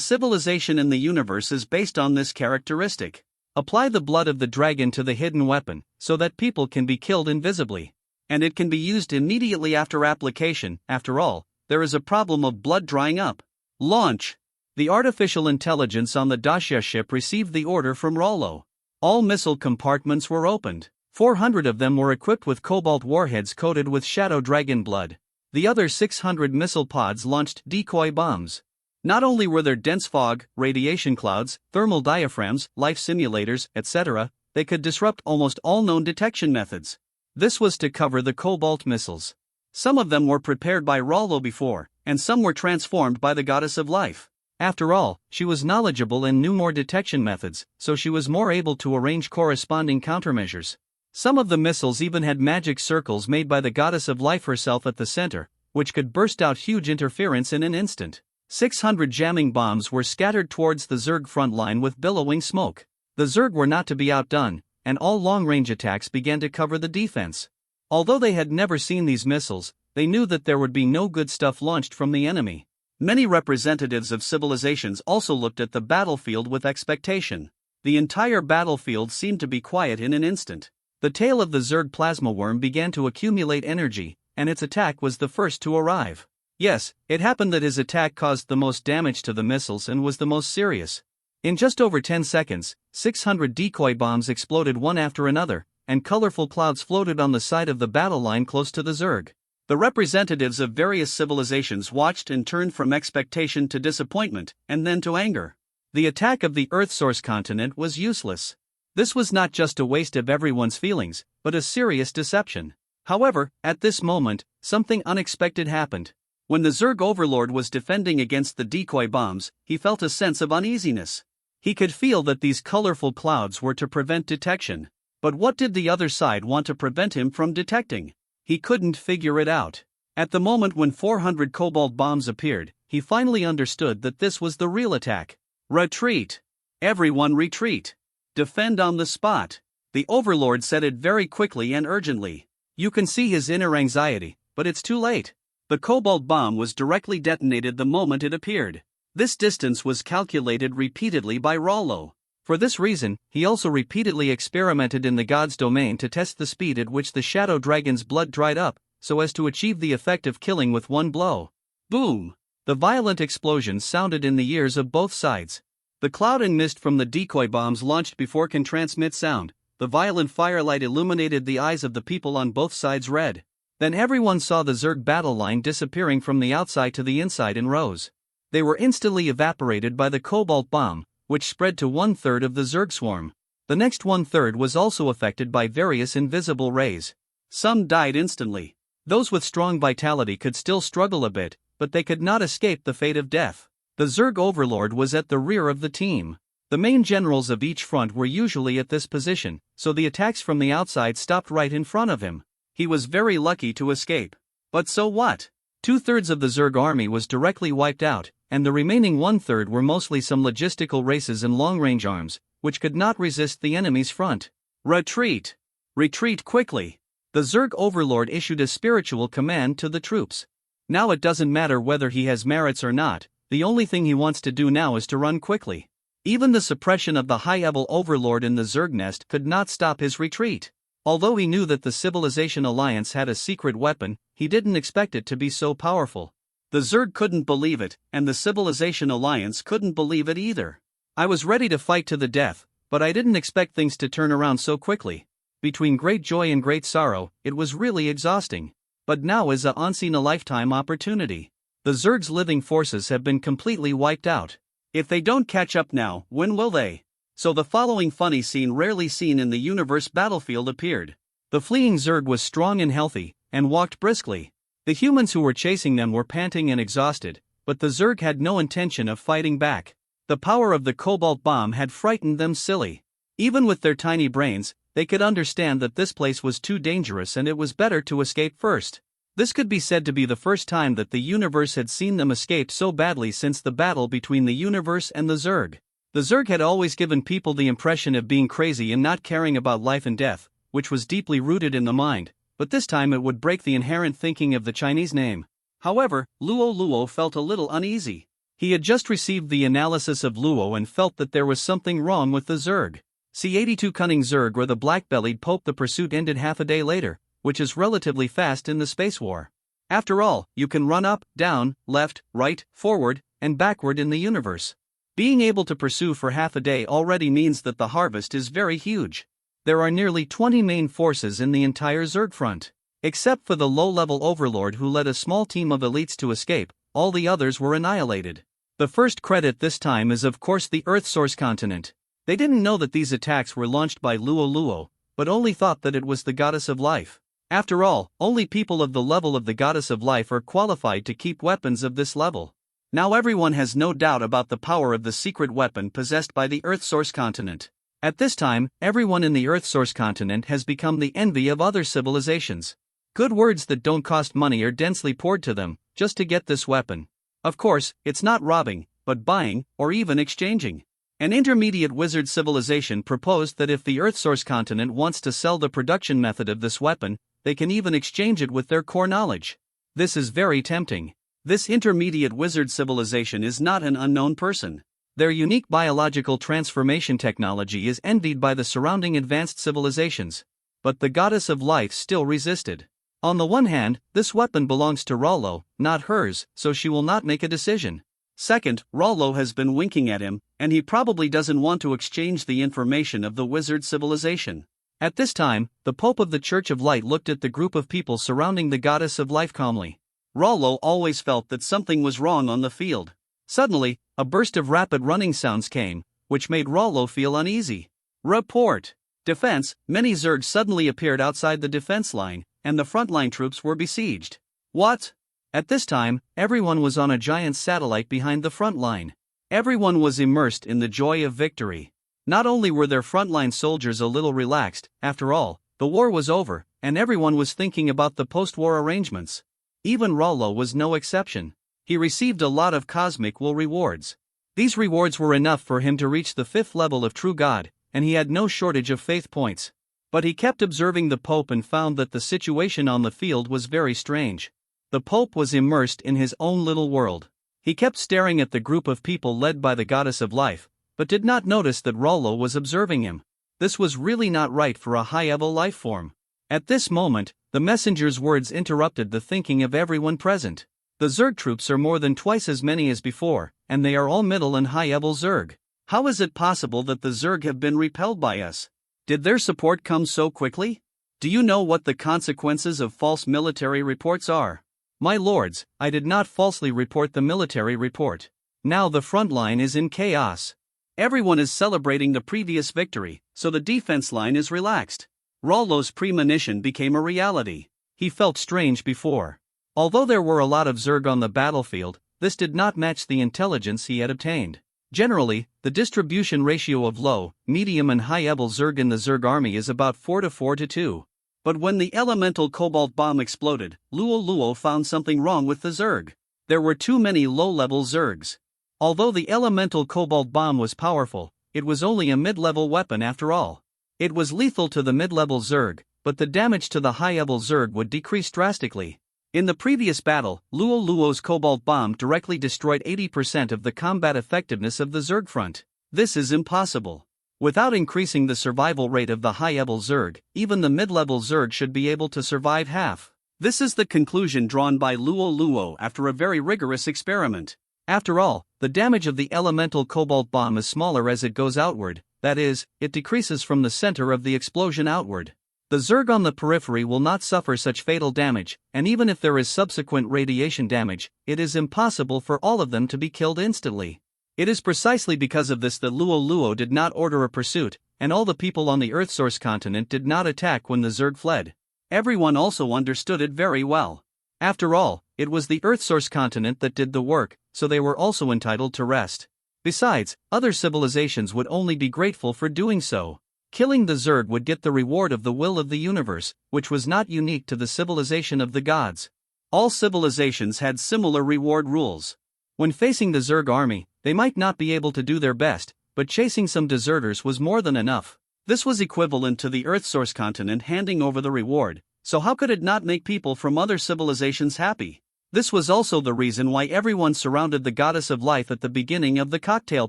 civilization in the universe is based on this characteristic. Apply the blood of the dragon to the hidden weapon, so that people can be killed invisibly. And it can be used immediately after application. After all, there is a problem of blood drying up. Launch. The artificial intelligence on the Dacia ship received the order from Rollo. All missile compartments were opened. 400 of them were equipped with Cobalt warheads coated with Shadow Dragon blood. The other 600 missile pods launched decoy bombs. Not only were there dense fog, radiation clouds, thermal diaphragms, life simulators, etc., they could disrupt almost all known detection methods. This was to cover the Cobalt missiles. Some of them were prepared by Rollo before, and some were transformed by the goddess of life. After all, she was knowledgeable and knew more detection methods, so she was more able to arrange corresponding countermeasures. Some of the missiles even had magic circles made by the goddess of life herself at the center, which could burst out huge interference in an instant. 600 jamming bombs were scattered towards the Zerg front line with billowing smoke. The Zerg were not to be outdone, and all long-range attacks began to cover the defense. Although they had never seen these missiles, they knew that there would be no good stuff launched from the enemy. Many representatives of civilizations also looked at the battlefield with expectation. The entire battlefield seemed to be quiet in an instant. The tail of the Zerg plasma worm began to accumulate energy, and its attack was the first to arrive. Yes, it happened that his attack caused the most damage to the missiles and was the most serious. In just over 10 seconds, 600 decoy bombs exploded one after another, and colorful clouds floated on the side of the battle line close to the Zerg. The representatives of various civilizations watched and turned from expectation to disappointment, and then to anger. The attack of the Earth Source continent was useless. This was not just a waste of everyone's feelings, but a serious deception. However, at this moment, something unexpected happened. When the Zerg overlord was defending against the decoy bombs, he felt a sense of uneasiness. He could feel that these colorful clouds were to prevent detection. But what did the other side want to prevent him from detecting? He couldn't figure it out. At the moment when 400 Cobalt bombs appeared, he finally understood that this was the real attack. Retreat! Everyone retreat! Defend on the spot! The overlord said it very quickly and urgently. You can see his inner anxiety, but it's too late. The Cobalt bomb was directly detonated the moment it appeared. This distance was calculated repeatedly by Rollo. For this reason, he also repeatedly experimented in the god's domain to test the speed at which the shadow dragon's blood dried up, so as to achieve the effect of killing with one blow. Boom! The violent explosions sounded in the ears of both sides. The cloud and mist from the decoy bombs launched before can transmit sound. The violent firelight illuminated the eyes of the people on both sides red. Then everyone saw the Zerg battle line disappearing from the outside to the inside in rows. They were instantly evaporated by the cobalt bomb, which spread to 1/3 of the Zerg swarm. The next 1/3 was also affected by various invisible rays. Some died instantly. Those with strong vitality could still struggle a bit, but they could not escape the fate of death. The Zerg overlord was at the rear of the team. The main generals of each front were usually at this position, so the attacks from the outside stopped right in front of him. He was very lucky to escape. But so what? 2/3 of the Zerg army was directly wiped out, and the remaining 1/3 were mostly some logistical races and long-range arms, which could not resist the enemy's front. Retreat! Retreat quickly! The Zerg overlord issued a spiritual command to the troops. Now it doesn't matter whether he has merits or not, the only thing he wants to do now is to run quickly. Even the suppression of the high-level overlord in the Zerg nest could not stop his retreat. Although he knew that the Civilization Alliance had a secret weapon, he didn't expect it to be so powerful. The Zerg couldn't believe it, and the Civilization Alliance couldn't believe it either. I was ready to fight to the death, but I didn't expect things to turn around so quickly. Between great joy and great sorrow, it was really exhausting. But now is a once-in-a-lifetime opportunity. The Zerg's living forces have been completely wiped out. If they don't catch up now, when will they? So the following funny scene rarely seen in the universe battlefield appeared. The fleeing Zerg was strong and healthy, and walked briskly. The humans who were chasing them were panting and exhausted, but the Zerg had no intention of fighting back. The power of the cobalt bomb had frightened them silly. Even with their tiny brains, they could understand that this place was too dangerous and it was better to escape first. This could be said to be the first time that the universe had seen them escape so badly since the battle between the universe and the Zerg. The Zerg had always given people the impression of being crazy and not caring about life and death, which was deeply rooted in the mind, but this time it would break the inherent thinking of the Chinese name. However, Luo Luo felt a little uneasy. He had just received the analysis of Luo and felt that there was something wrong with the Zerg. C-82 Cunning Zerg or the Black-Bellied Pope. The pursuit ended half a day later, which is relatively fast in the space war. After all, you can run up, down, left, right, forward, and backward in the universe. Being able to pursue for half a day already means that the harvest is very huge. There are nearly 20 main forces in the entire Zerg front. Except for the low-level overlord who led a small team of elites to escape, all the others were annihilated. The first credit this time is of course the Earth Source continent. They didn't know that these attacks were launched by Luo Luo, but only thought that it was the Goddess of Life. After all, only people of the level of the Goddess of Life are qualified to keep weapons of this level. Now everyone has no doubt about the power of the secret weapon possessed by the Earth Source continent. At this time, everyone in the Earth Source continent has become the envy of other civilizations. Good words that don't cost money are densely poured to them, just to get this weapon. Of course, it's not robbing, but buying, or even exchanging. An intermediate wizard civilization proposed that if the Earth Source continent wants to sell the production method of this weapon, they can even exchange it with their core knowledge. This is very tempting. This intermediate wizard civilization is not an unknown person. Their unique biological transformation technology is envied by the surrounding advanced civilizations. But the Goddess of Life still resisted. On the one hand, this weapon belongs to Rollo, not hers, so she will not make a decision. Second, Rollo has been winking at him, and he probably doesn't want to exchange the information of the wizard civilization. At this time, the Pope of the Church of Light looked at the group of people surrounding the Goddess of Life calmly. Rollo always felt that something was wrong on the field. Suddenly, a burst of rapid running sounds came, which made Rollo feel uneasy. Report! Defense, many Zergs suddenly appeared outside the defense line, and the frontline troops were besieged. What? At this time, everyone was on a giant satellite behind the front line. Everyone was immersed in the joy of victory. Not only were their frontline soldiers a little relaxed, after all, the war was over, and everyone was thinking about the post-war arrangements. Even Rollo was no exception. He received a lot of cosmic wool rewards. These rewards were enough for him to reach the 5th level of True God, and he had no shortage of faith points. But he kept observing the Pope and found that the situation on the field was very strange. The Pope was immersed in his own little world. He kept staring at the group of people led by the goddess of life, but did not notice that Rollo was observing him. This was really not right for a high-level life form. At this moment, the messenger's words interrupted the thinking of everyone present. The Zerg troops are more than twice as many as before, and they are all middle and high-level Zerg. How is it possible that the Zerg have been repelled by us? Did their support come so quickly? Do you know what the consequences of false military reports are? My lords, I did not falsely report the military report. Now the front line is in chaos. Everyone is celebrating the previous victory, so the defense line is relaxed. Rollo's premonition became a reality. He felt strange before. Although there were a lot of Zerg on the battlefield, this did not match the intelligence he had obtained. Generally, the distribution ratio of low, medium and high-level Zerg in the Zerg army is about 4 to 4 to 2. But when the elemental cobalt bomb exploded, Luo found something wrong with the Zerg. There were too many low-level Zergs. Although the elemental cobalt bomb was powerful, it was only a mid-level weapon after all. It was lethal to the mid-level Zerg, but the damage to the high-level Zerg would decrease drastically. In the previous battle, Luo's cobalt bomb directly destroyed 80% of the combat effectiveness of the Zerg front. This is impossible. Without increasing the survival rate of the high-level Zerg, even the mid-level Zerg should be able to survive half. This is the conclusion drawn by Luo after a very rigorous experiment. After all, the damage of the elemental cobalt bomb is smaller as it goes outward, that is, it decreases from the center of the explosion outward. The Zerg on the periphery will not suffer such fatal damage, and even if there is subsequent radiation damage, it is impossible for all of them to be killed instantly. It is precisely because of this that Luo did not order a pursuit, and all the people on the Earthsource continent did not attack when the Zerg fled. Everyone also understood it very well. After all, it was the Earthsource continent that did the work, so they were also entitled to rest. Besides, other civilizations would only be grateful for doing so. Killing the Zerg would get the reward of the will of the universe, which was not unique to the civilization of the gods. All civilizations had similar reward rules. When facing the Zerg army, they might not be able to do their best, but chasing some deserters was more than enough. This was equivalent to the Earthsource continent handing over the reward, so how could it not make people from other civilizations happy? This was also the reason why everyone surrounded the goddess of life at the beginning of the cocktail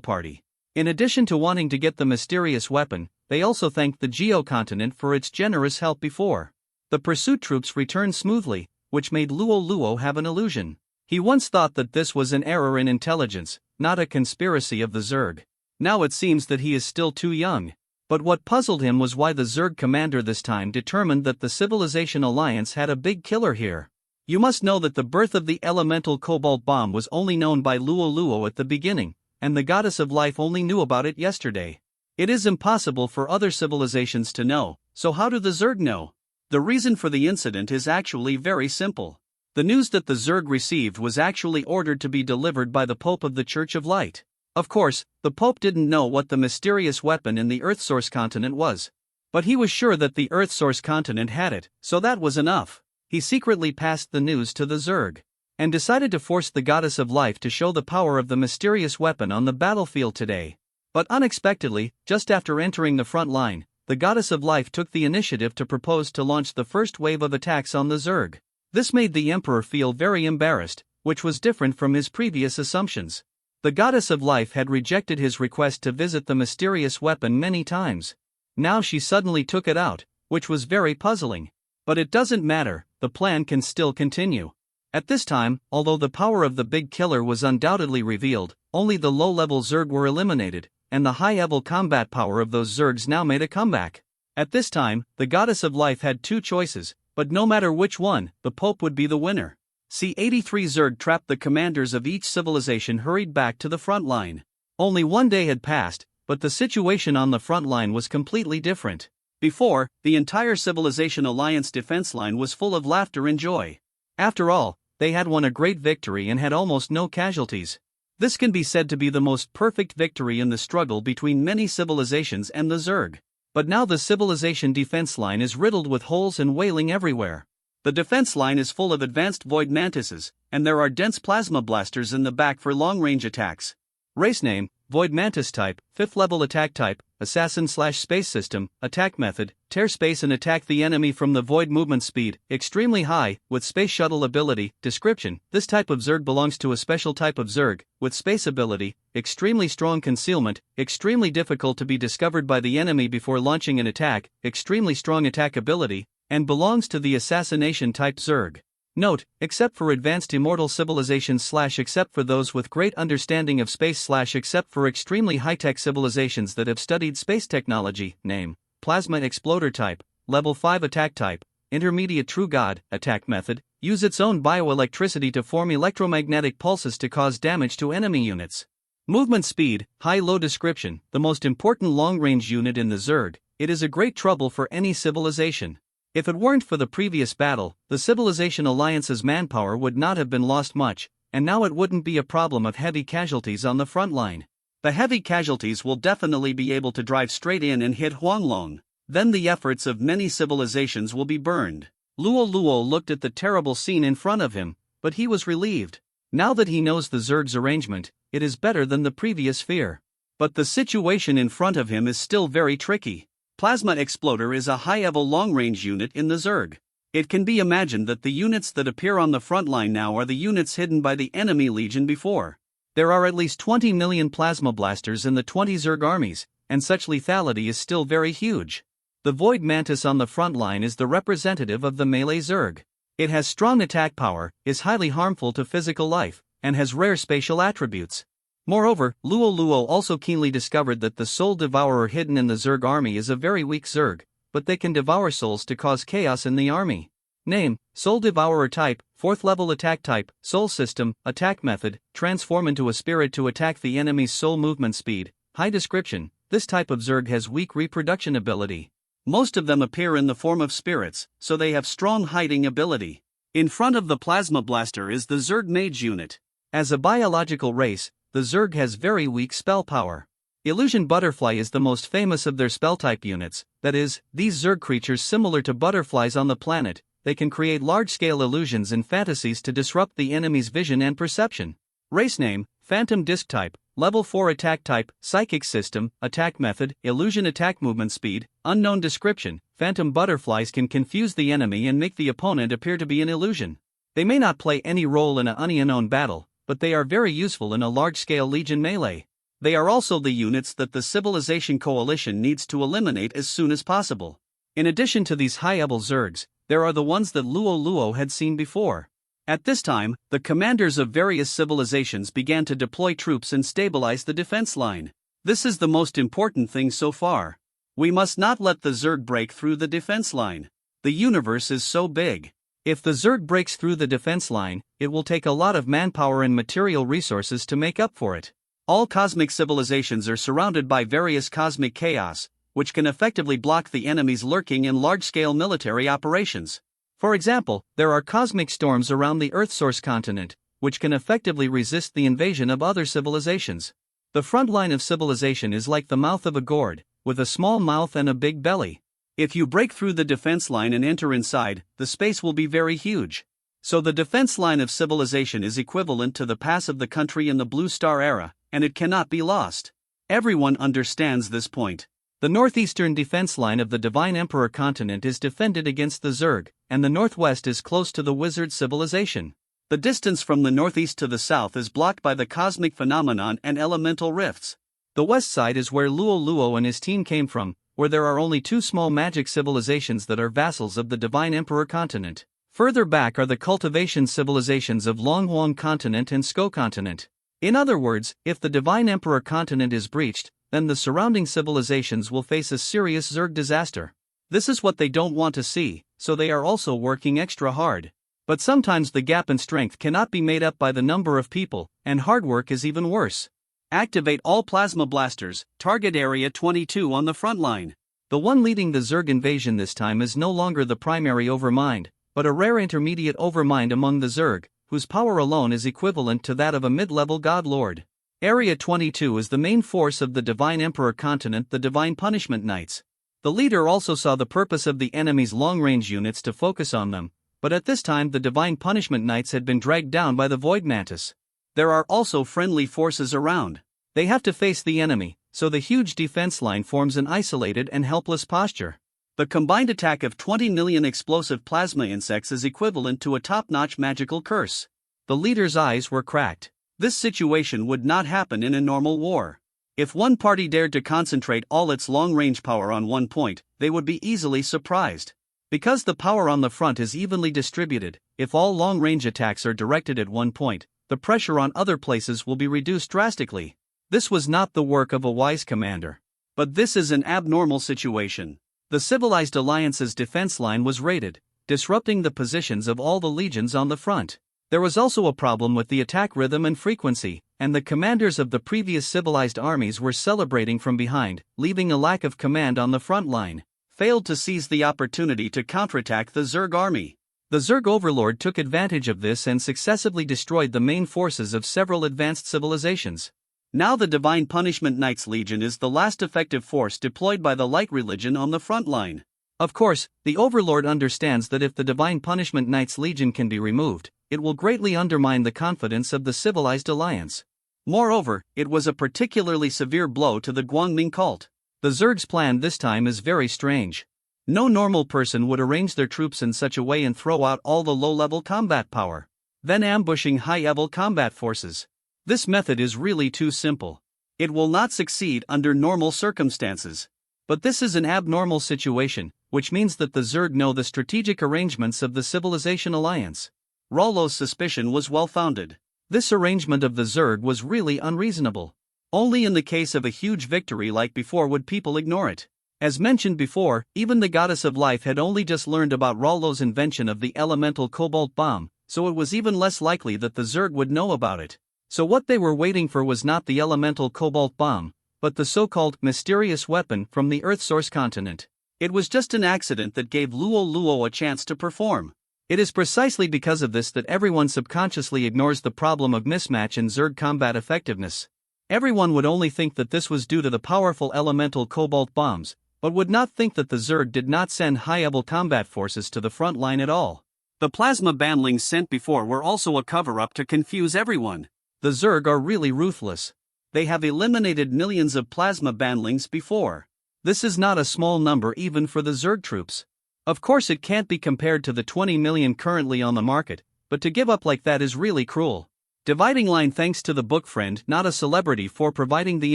party. In addition to wanting to get the mysterious weapon, they also thanked the Geocontinent for its generous help before. The pursuit troops returned smoothly, which made Luo have an illusion. He once thought that this was an error in intelligence, not a conspiracy of the Zerg. Now it seems that he is still too young. But what puzzled him was why the Zerg commander this time determined that the Civilization Alliance had a big killer here. You must know that the birth of the elemental cobalt bomb was only known by Luo at the beginning, and the goddess of life only knew about it yesterday. It is impossible for other civilizations to know, so how do the Zerg know? The reason for the incident is actually very simple. The news that the Zerg received was actually ordered to be delivered by the Pope of the Church of Light. Of course, the Pope didn't know what the mysterious weapon in the Earthsource continent was. But he was sure that the Earthsource continent had it, so that was enough. He secretly passed the news to the Zerg, and decided to force the goddess of life to show the power of the mysterious weapon on the battlefield today. But unexpectedly, just after entering the front line, the goddess of life took the initiative to propose to launch the first wave of attacks on the Zerg. This made the Emperor feel very embarrassed, which was different from his previous assumptions. The goddess of life had rejected his request to visit the mysterious weapon many times. Now she suddenly took it out, which was very puzzling. But it doesn't matter, the plan can still continue. At this time, although the power of the big killer was undoubtedly revealed, only the low-level Zerg were eliminated, and the high-level combat power of those Zergs now made a comeback. At this time, the goddess of life had two choices, but no matter which one, the Pope would be the winner. C-83 Zerg trapped the commanders of each civilization hurried back to the front line. Only one day had passed, but the situation on the front line was completely different. Before, the entire Civilization Alliance defense line was full of laughter and joy. After all, they had won a great victory and had almost no casualties. This can be said to be the most perfect victory in the struggle between many civilizations and the Zerg. But now the civilization defense line is riddled with holes and wailing everywhere. The defense line is full of advanced void mantises, and there are dense plasma blasters in the back for long-range attacks. Race name, Void Mantis type, 5th level attack type, assassin/space system, attack method, tear space and attack the enemy from the void movement speed, extremely high, with space shuttle ability. Description: this type of Zerg belongs to a special type of Zerg, with space ability, extremely strong concealment, extremely difficult to be discovered by the enemy before launching an attack, extremely strong attack ability, and belongs to the assassination type Zerg. Note, except for advanced immortal civilizations / except for those with great understanding of space / except for extremely high-tech civilizations that have studied space technology. Name: Plasma Exploder type, level 5 attack type, intermediate true god, attack method, use its own bioelectricity to form electromagnetic pulses to cause damage to enemy units. Movement speed, high-low. Description: the most important long-range unit in the Zerg, it is a great trouble for any civilization. If it weren't for the previous battle, the Civilization Alliance's manpower would not have been lost much, and now it wouldn't be a problem of heavy casualties on the front line. The heavy casualties will definitely be able to drive straight in and hit Huanglong. Then the efforts of many civilizations will be burned. Luo Luo looked at the terrible scene in front of him, but he was relieved. Now that he knows the Zerg's arrangement, it is better than the previous fear. But the situation in front of him is still very tricky. Plasma Exploder is a high-level long-range unit in the Zerg. It can be imagined that the units that appear on the front line now are the units hidden by the enemy legion before. There are at least 20 million plasma blasters in the 20 Zerg armies, and such lethality is still very huge. The Void Mantis on the front line is the representative of the melee Zerg. It has strong attack power, is highly harmful to physical life, and has rare spatial attributes. Moreover, Luo Luo also keenly discovered that the Soul Devourer hidden in the Zerg army is a very weak Zerg, but they can devour souls to cause chaos in the army. Name: Soul Devourer type, 4th level attack type, soul system, attack method, transform into a spirit to attack the enemy's soul movement speed. High description: this type of Zerg has weak reproduction ability. Most of them appear in the form of spirits, so they have strong hiding ability. In front of the Plasma Blaster is the Zerg Mage unit. As a biological race, the Zerg has very weak spell power. Illusion Butterfly is the most famous of their spell-type units, that is, these Zerg creatures similar to butterflies on the planet, they can create large-scale illusions and fantasies to disrupt the enemy's vision and perception. Race name: Phantom Disc type, level 4 attack type, psychic system, attack method, illusion attack movement speed, unknown. Description: phantom butterflies can confuse the enemy and make the opponent appear to be an illusion. They may not play any role in an unknown battle, but they are very useful in a large-scale legion melee. They are also the units that the Civilization Coalition needs to eliminate as soon as possible. In addition to these high-level Zergs, there are the ones that Luo Luo had seen before. At this time, the commanders of various civilizations began to deploy troops and stabilize the defense line. This is the most important thing so far. We must not let the Zerg break through the defense line. The universe is so big. If the Zerg breaks through the defense line, it will take a lot of manpower and material resources to make up for it. All cosmic civilizations are surrounded by various cosmic chaos, which can effectively block the enemies lurking in large-scale military operations. For example, there are cosmic storms around the Earth source continent, which can effectively resist the invasion of other civilizations. The front line of civilization is like the mouth of a gourd, with a small mouth and a big belly. If you break through the defense line and enter inside, the space will be very huge. So the defense line of civilization is equivalent to the pass of the country in the Blue Star era, and it cannot be lost. Everyone understands this point. The northeastern defense line of the Divine Emperor continent is defended against the Zerg, and the northwest is close to the Wizard civilization. The distance from the northeast to the south is blocked by the cosmic phenomenon and elemental rifts. The west side is where Luo Luo and his team came from, where there are only two small magic civilizations that are vassals of the Divine Emperor continent. Further back are the cultivation civilizations of Longhuang continent and Sko continent. In other words, if the Divine Emperor continent is breached, then the surrounding civilizations will face a serious Zerg disaster. This is what they don't want to see, so they are also working extra hard. But sometimes the gap in strength cannot be made up by the number of people, and hard work is even worse. Activate all plasma blasters, target area 22 on the front line. The one leading the Zerg invasion this time is no longer the primary Overmind, but a rare intermediate Overmind among the Zerg, whose power alone is equivalent to that of a mid-level God Lord. Area 22 is the main force of the Divine Emperor continent, the Divine Punishment Knights. The leader also saw the purpose of the enemy's long-range units to focus on them, but at this time the Divine Punishment Knights had been dragged down by the Void Mantis. There are also friendly forces around. They have to face the enemy, so the huge defense line forms an isolated and helpless posture. The combined attack of 20 million explosive plasma insects is equivalent to a top-notch magical curse. The leader's eyes were cracked. This situation would not happen in a normal war. If one party dared to concentrate all its long-range power on one point, they would be easily surprised. Because the power on the front is evenly distributed, if all long-range attacks are directed at one point, the pressure on other places will be reduced drastically. This was not the work of a wise commander. But this is an abnormal situation. The civilized alliance's defense line was raided, disrupting the positions of all the legions on the front. There was also a problem with the attack rhythm and frequency, and the commanders of the previous civilized armies were celebrating from behind, leaving a lack of command on the front line, failed to seize the opportunity to counterattack the Zerg army. The Zerg overlord took advantage of this and successively destroyed the main forces of several advanced civilizations. Now the Divine Punishment Knights Legion is the last effective force deployed by the Light Religion on the front line. Of course, the Overlord understands that if the Divine Punishment Knights Legion can be removed, it will greatly undermine the confidence of the civilized alliance. Moreover, it was a particularly severe blow to the Guangming cult. The Zerg's plan this time is very strange. No normal person would arrange their troops in such a way and throw out all the low-level combat power, then ambushing high-level combat forces. This method is really too simple. It will not succeed under normal circumstances. But this is an abnormal situation, which means that the Zerg know the strategic arrangements of the Civilization Alliance. Rollo's suspicion was well-founded. This arrangement of the Zerg was really unreasonable. Only in the case of a huge victory like before would people ignore it. As mentioned before, even the Goddess of Life had only just learned about Rollo's invention of the elemental cobalt bomb, so it was even less likely that the Zerg would know about it. So what they were waiting for was not the elemental cobalt bomb, but the so-called mysterious weapon from the Earth Source continent. It was just an accident that gave Luo Luo a chance to perform. It is precisely because of this that everyone subconsciously ignores the problem of mismatch in Zerg combat effectiveness. Everyone would only think that this was due to the powerful elemental cobalt bombs, but would not think that the Zerg did not send high-level combat forces to the front line at all. The plasma bandlings sent before were also a cover-up to confuse everyone. The Zerg are really ruthless. They have eliminated millions of plasma bandlings before. This is not a small number even for the Zerg troops. Of course it can't be compared to the 20 million currently on the market, but to give up like that is really cruel. Dividing line thanks to the book friend, not a celebrity, for providing the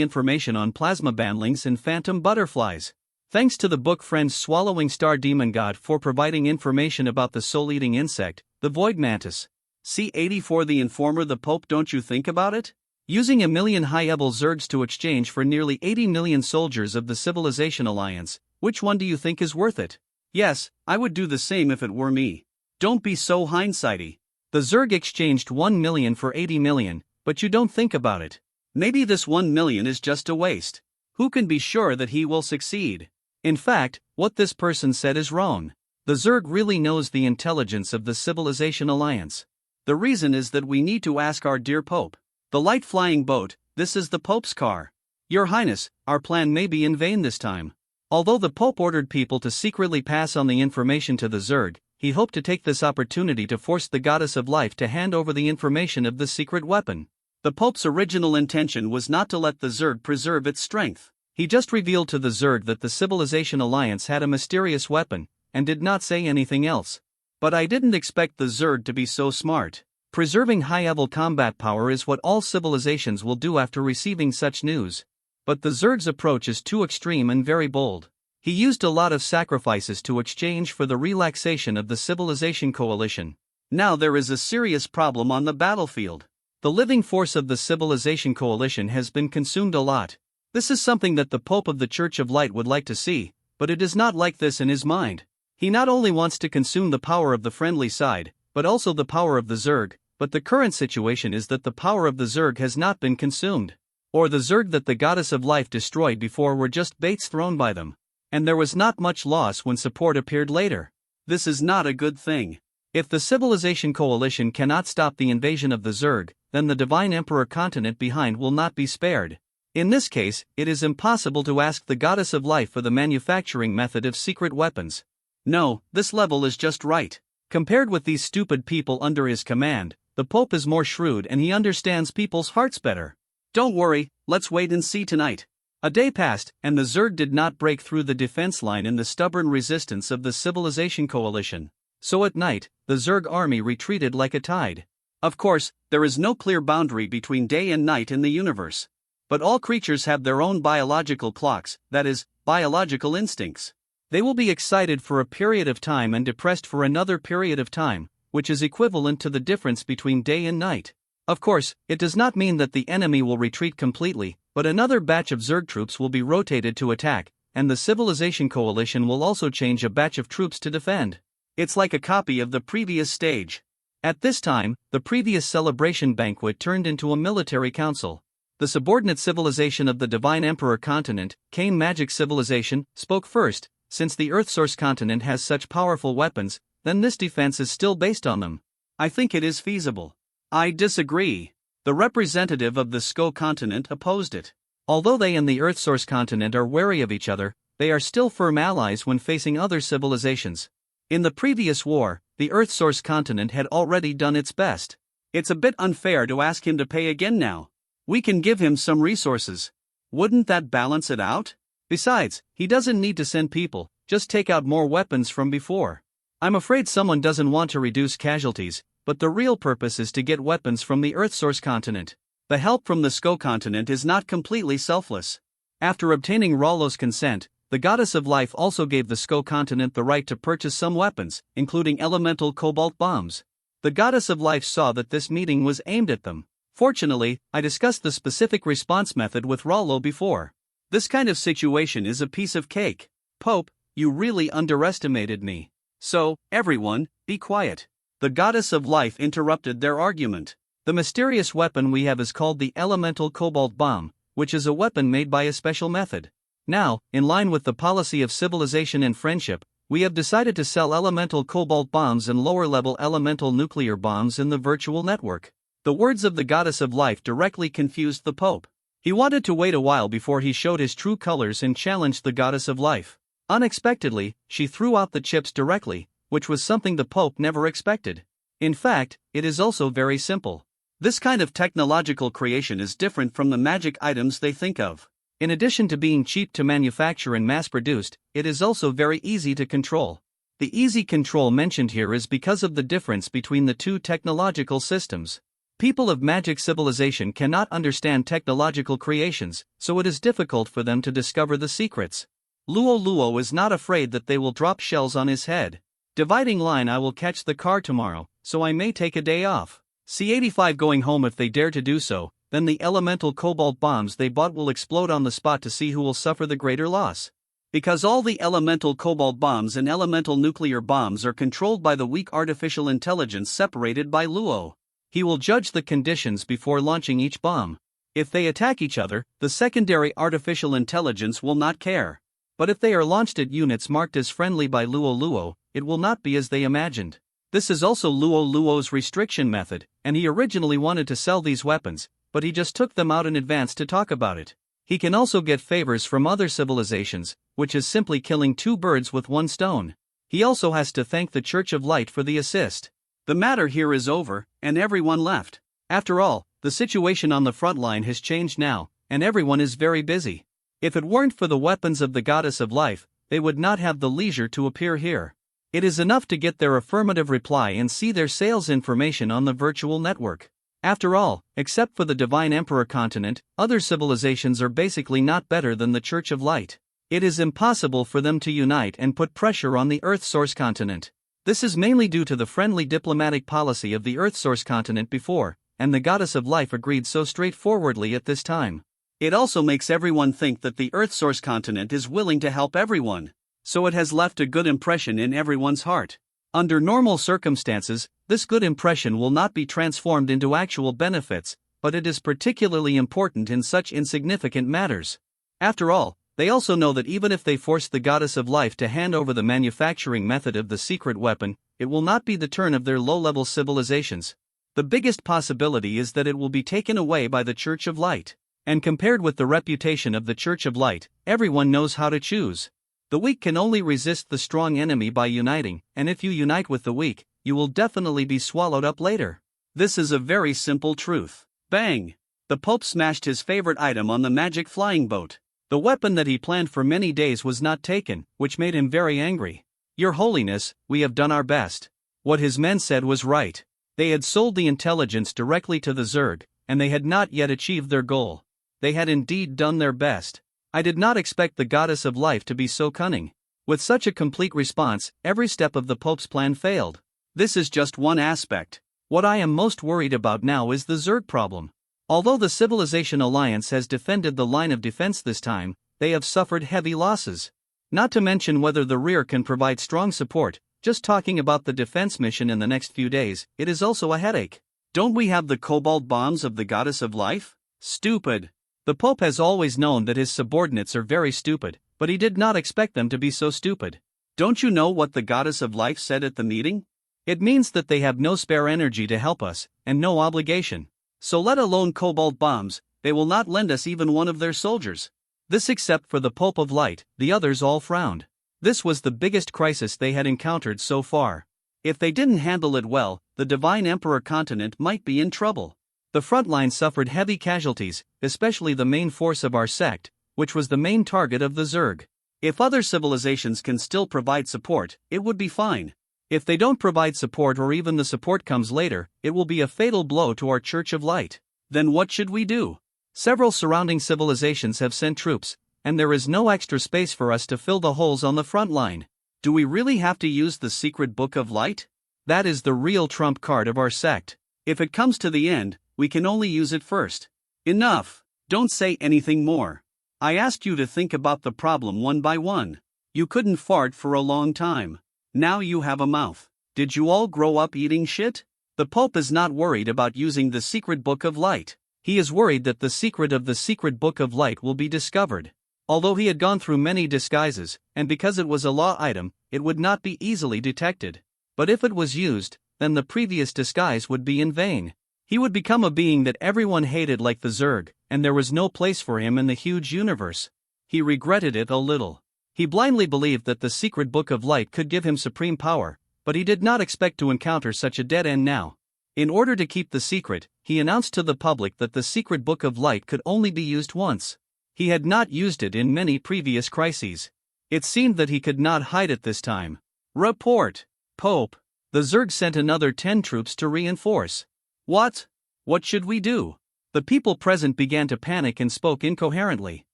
information on plasma bandlings and phantom butterflies. Thanks to the book friend's swallowing star demon god for providing information about the soul-eating insect, the void mantis. C84 the informer the Pope, don't you think about it? Using a million high-level Zergs to exchange for nearly 80 million soldiers of the Civilization Alliance, which one do you think is worth it? Yes, I would do the same if it were me. Don't be so hindsighty. The Zerg exchanged 1 million for 80 million, but you don't think about it. Maybe this 1 million is just a waste. Who can be sure that he will succeed? In fact, what this person said is wrong. The Zerg really knows the intelligence of the Civilization Alliance. The reason is that we need to ask our dear Pope. The light flying boat, this is the Pope's car. Your Highness, our plan may be in vain this time. Although the Pope ordered people to secretly pass on the information to the Zerg, he hoped to take this opportunity to force the Goddess of Life to hand over the information of the secret weapon. The Pope's original intention was not to let the Zerg preserve its strength. He just revealed to the Zerg that the Civilization Alliance had a mysterious weapon, and did not say anything else. But I didn't expect the Zerg to be so smart. Preserving high-level combat power is what all civilizations will do after receiving such news. But the Zerg's approach is too extreme and very bold. He used a lot of sacrifices to exchange for the relaxation of the Civilization Coalition. Now there is a serious problem on the battlefield. The living force of the Civilization Coalition has been consumed a lot. This is something that the Pope of the Church of Light would like to see, but it is not like this in his mind. He not only wants to consume the power of the friendly side, but also the power of the Zerg, but the current situation is that the power of the Zerg has not been consumed. Or the Zerg that the Goddess of Life destroyed before were just baits thrown by them. And there was not much loss when support appeared later. This is not a good thing. If the Civilization Coalition cannot stop the invasion of the Zerg, then the Divine Emperor continent behind will not be spared. In this case, it is impossible to ask the Goddess of Life for the manufacturing method of secret weapons. No, this level is just right. Compared with these stupid people under his command, the Pope is more shrewd and he understands people's hearts better. Don't worry, let's wait and see tonight. A day passed, and the Zerg did not break through the defense line in the stubborn resistance of the Civilization Coalition. So at night, the Zerg army retreated like a tide. Of course, there is no clear boundary between day and night in the universe. But all creatures have their own biological clocks, that is, biological instincts. They will be excited for a period of time and depressed for another period of time, which is equivalent to the difference between day and night. Of course, it does not mean that the enemy will retreat completely, but another batch of Zerg troops will be rotated to attack, and the Civilization Coalition will also change a batch of troops to defend. It's like a copy of the previous stage. At this time, the previous celebration banquet turned into a military council. The subordinate civilization of the Divine Emperor continent, Kane Magic Civilization, spoke first. Since the Earthsource continent has such powerful weapons, then this defense is still based on them. I think it is feasible. I disagree. The representative of the SCO continent opposed it. Although they and the Earthsource continent are wary of each other, they are still firm allies when facing other civilizations. In the previous war, the Earthsource continent had already done its best. It's a bit unfair to ask him to pay again now. We can give him some resources. Wouldn't that balance it out? Besides, he doesn't need to send people, just take out more weapons from before. I'm afraid someone doesn't want to reduce casualties, but the real purpose is to get weapons from the Earthsource continent. The help from the SCO continent is not completely selfless. After obtaining Rollo's consent, the Goddess of Life also gave the SCO continent the right to purchase some weapons, including elemental cobalt bombs. The Goddess of Life saw that this meeting was aimed at them. Fortunately, I discussed the specific response method with Rollo before. This kind of situation is a piece of cake. Pope, you really underestimated me. So, everyone, be quiet. The Goddess of Life interrupted their argument. The mysterious weapon we have is called the Elemental Cobalt Bomb, which is a weapon made by a special method. Now, in line with the policy of civilization and friendship, we have decided to sell elemental cobalt bombs and lower-level elemental nuclear bombs in the virtual network. The words of the Goddess of Life directly confused the Pope. He wanted to wait a while before he showed his true colors and challenged the Goddess of Life. Unexpectedly, she threw out the chips directly, which was something the Pope never expected. In fact, it is also very simple. This kind of technological creation is different from the magic items they think of. In addition to being cheap to manufacture and mass-produced, it is also very easy to control. The easy control mentioned here is because of the difference between the two technological systems. People of magic civilization cannot understand technological creations, so it is difficult for them to discover the secrets. Luo is not afraid that they will drop shells on his head. Dividing line, I will catch the car tomorrow, so I may take a day off. C-85 going home if they dare to do so, then the elemental cobalt bombs they bought will explode on the spot to see who will suffer the greater loss. Because all the elemental cobalt bombs and elemental nuclear bombs are controlled by the weak artificial intelligence separated by Luo. He will judge the conditions before launching each bomb. If they attack each other, the secondary artificial intelligence will not care. But if they are launched at units marked as friendly by Luo, it will not be as they imagined. This is also Luo's restriction method, and he originally wanted to sell these weapons, but he just took them out in advance to talk about it. He can also get favors from other civilizations, which is simply killing two birds with one stone. He also has to thank the Church of Light for the assist. The matter here is over, and everyone left. After all, the situation on the front line has changed now, and everyone is very busy. If it weren't for the weapons of the Goddess of Life, they would not have the leisure to appear here. It is enough to get their affirmative reply and see their sales information on the virtual network. After all, except for the Divine Emperor continent, other civilizations are basically not better than the Church of Light. It is impossible for them to unite and put pressure on the Earthsource continent. This is mainly due to the friendly diplomatic policy of the Earthsource continent before, and the Goddess of Life agreed so straightforwardly at this time. It also makes everyone think that the Earthsource continent is willing to help everyone, so it has left a good impression in everyone's heart. Under normal circumstances, this good impression will not be transformed into actual benefits, but it is particularly important in such insignificant matters. After all, they also know that even if they force the Goddess of Life to hand over the manufacturing method of the secret weapon, it will not be the turn of their low-level civilizations. The biggest possibility is that it will be taken away by the Church of Light. And compared with the reputation of the Church of Light, everyone knows how to choose. The weak can only resist the strong enemy by uniting, and if you unite with the weak, you will definitely be swallowed up later. This is a very simple truth. Bang! The The Pope smashed his favorite item on the magic flying boat. The weapon that he planned for many days was not taken, which made him very angry. "Your Holiness, we have done our best." What his men said was right. They had sold the intelligence directly to the Zerg, and they had not yet achieved their goal. They had indeed done their best. I did not expect the Goddess of Life to be so cunning. With such a complete response, every step of the Pope's plan failed. This is just one aspect. What I am most worried about now is the Zerg problem. Although the Civilization Alliance has defended the line of defense this time, they have suffered heavy losses. Not to mention whether the rear can provide strong support. Just talking about the defense mission in the next few days, it is also a headache. Don't we have the cobalt bombs of the Goddess of Life? Stupid. The Pope has always known that his subordinates are very stupid, but he did not expect them to be so stupid. Don't you know what the Goddess of Life said at the meeting? It means that they have no spare energy to help us, and no obligation. So let alone cobalt bombs, they will not lend us even one of their soldiers. This except for the Pope of Light, the others all frowned. This was the biggest crisis they had encountered so far. If they didn't handle it well, the Divine Emperor continent might be in trouble. The front line suffered heavy casualties, especially the main force of our sect, which was the main target of the Zerg. If other civilizations can still provide support, it would be fine. If they don't provide support or even the support comes later, it will be a fatal blow to our Church of Light. Then what should we do? Several surrounding civilizations have sent troops, and there is no extra space for us to fill the holes on the front line. Do we really have to use the secret Book of Light? That is the real trump card of our sect. If it comes to the end, we can only use it first. Enough. Don't say anything more. I asked you to think about the problem one by one. You couldn't fart for a long time. Now you have a mouth. Did you all grow up eating shit? The Pope is not worried about using the secret Book of Light. He is worried that the secret of the secret Book of Light will be discovered. Although he had gone through many disguises, and because it was a law item, it would not be easily detected. But if it was used, then the previous disguise would be in vain. He would become a being that everyone hated like the Zerg, and there was no place for him in the huge universe. He regretted it a little. He blindly believed that the secret Book of Light could give him supreme power, but he did not expect to encounter such a dead end now. In order to keep the secret, he announced to the public that the secret Book of Light could only be used once. He had not used it in many previous crises. It seemed that he could not hide it this time. Report. Pope. The Zerg sent another 10 troops to reinforce. What? What should we do? The people present began to panic and spoke incoherently.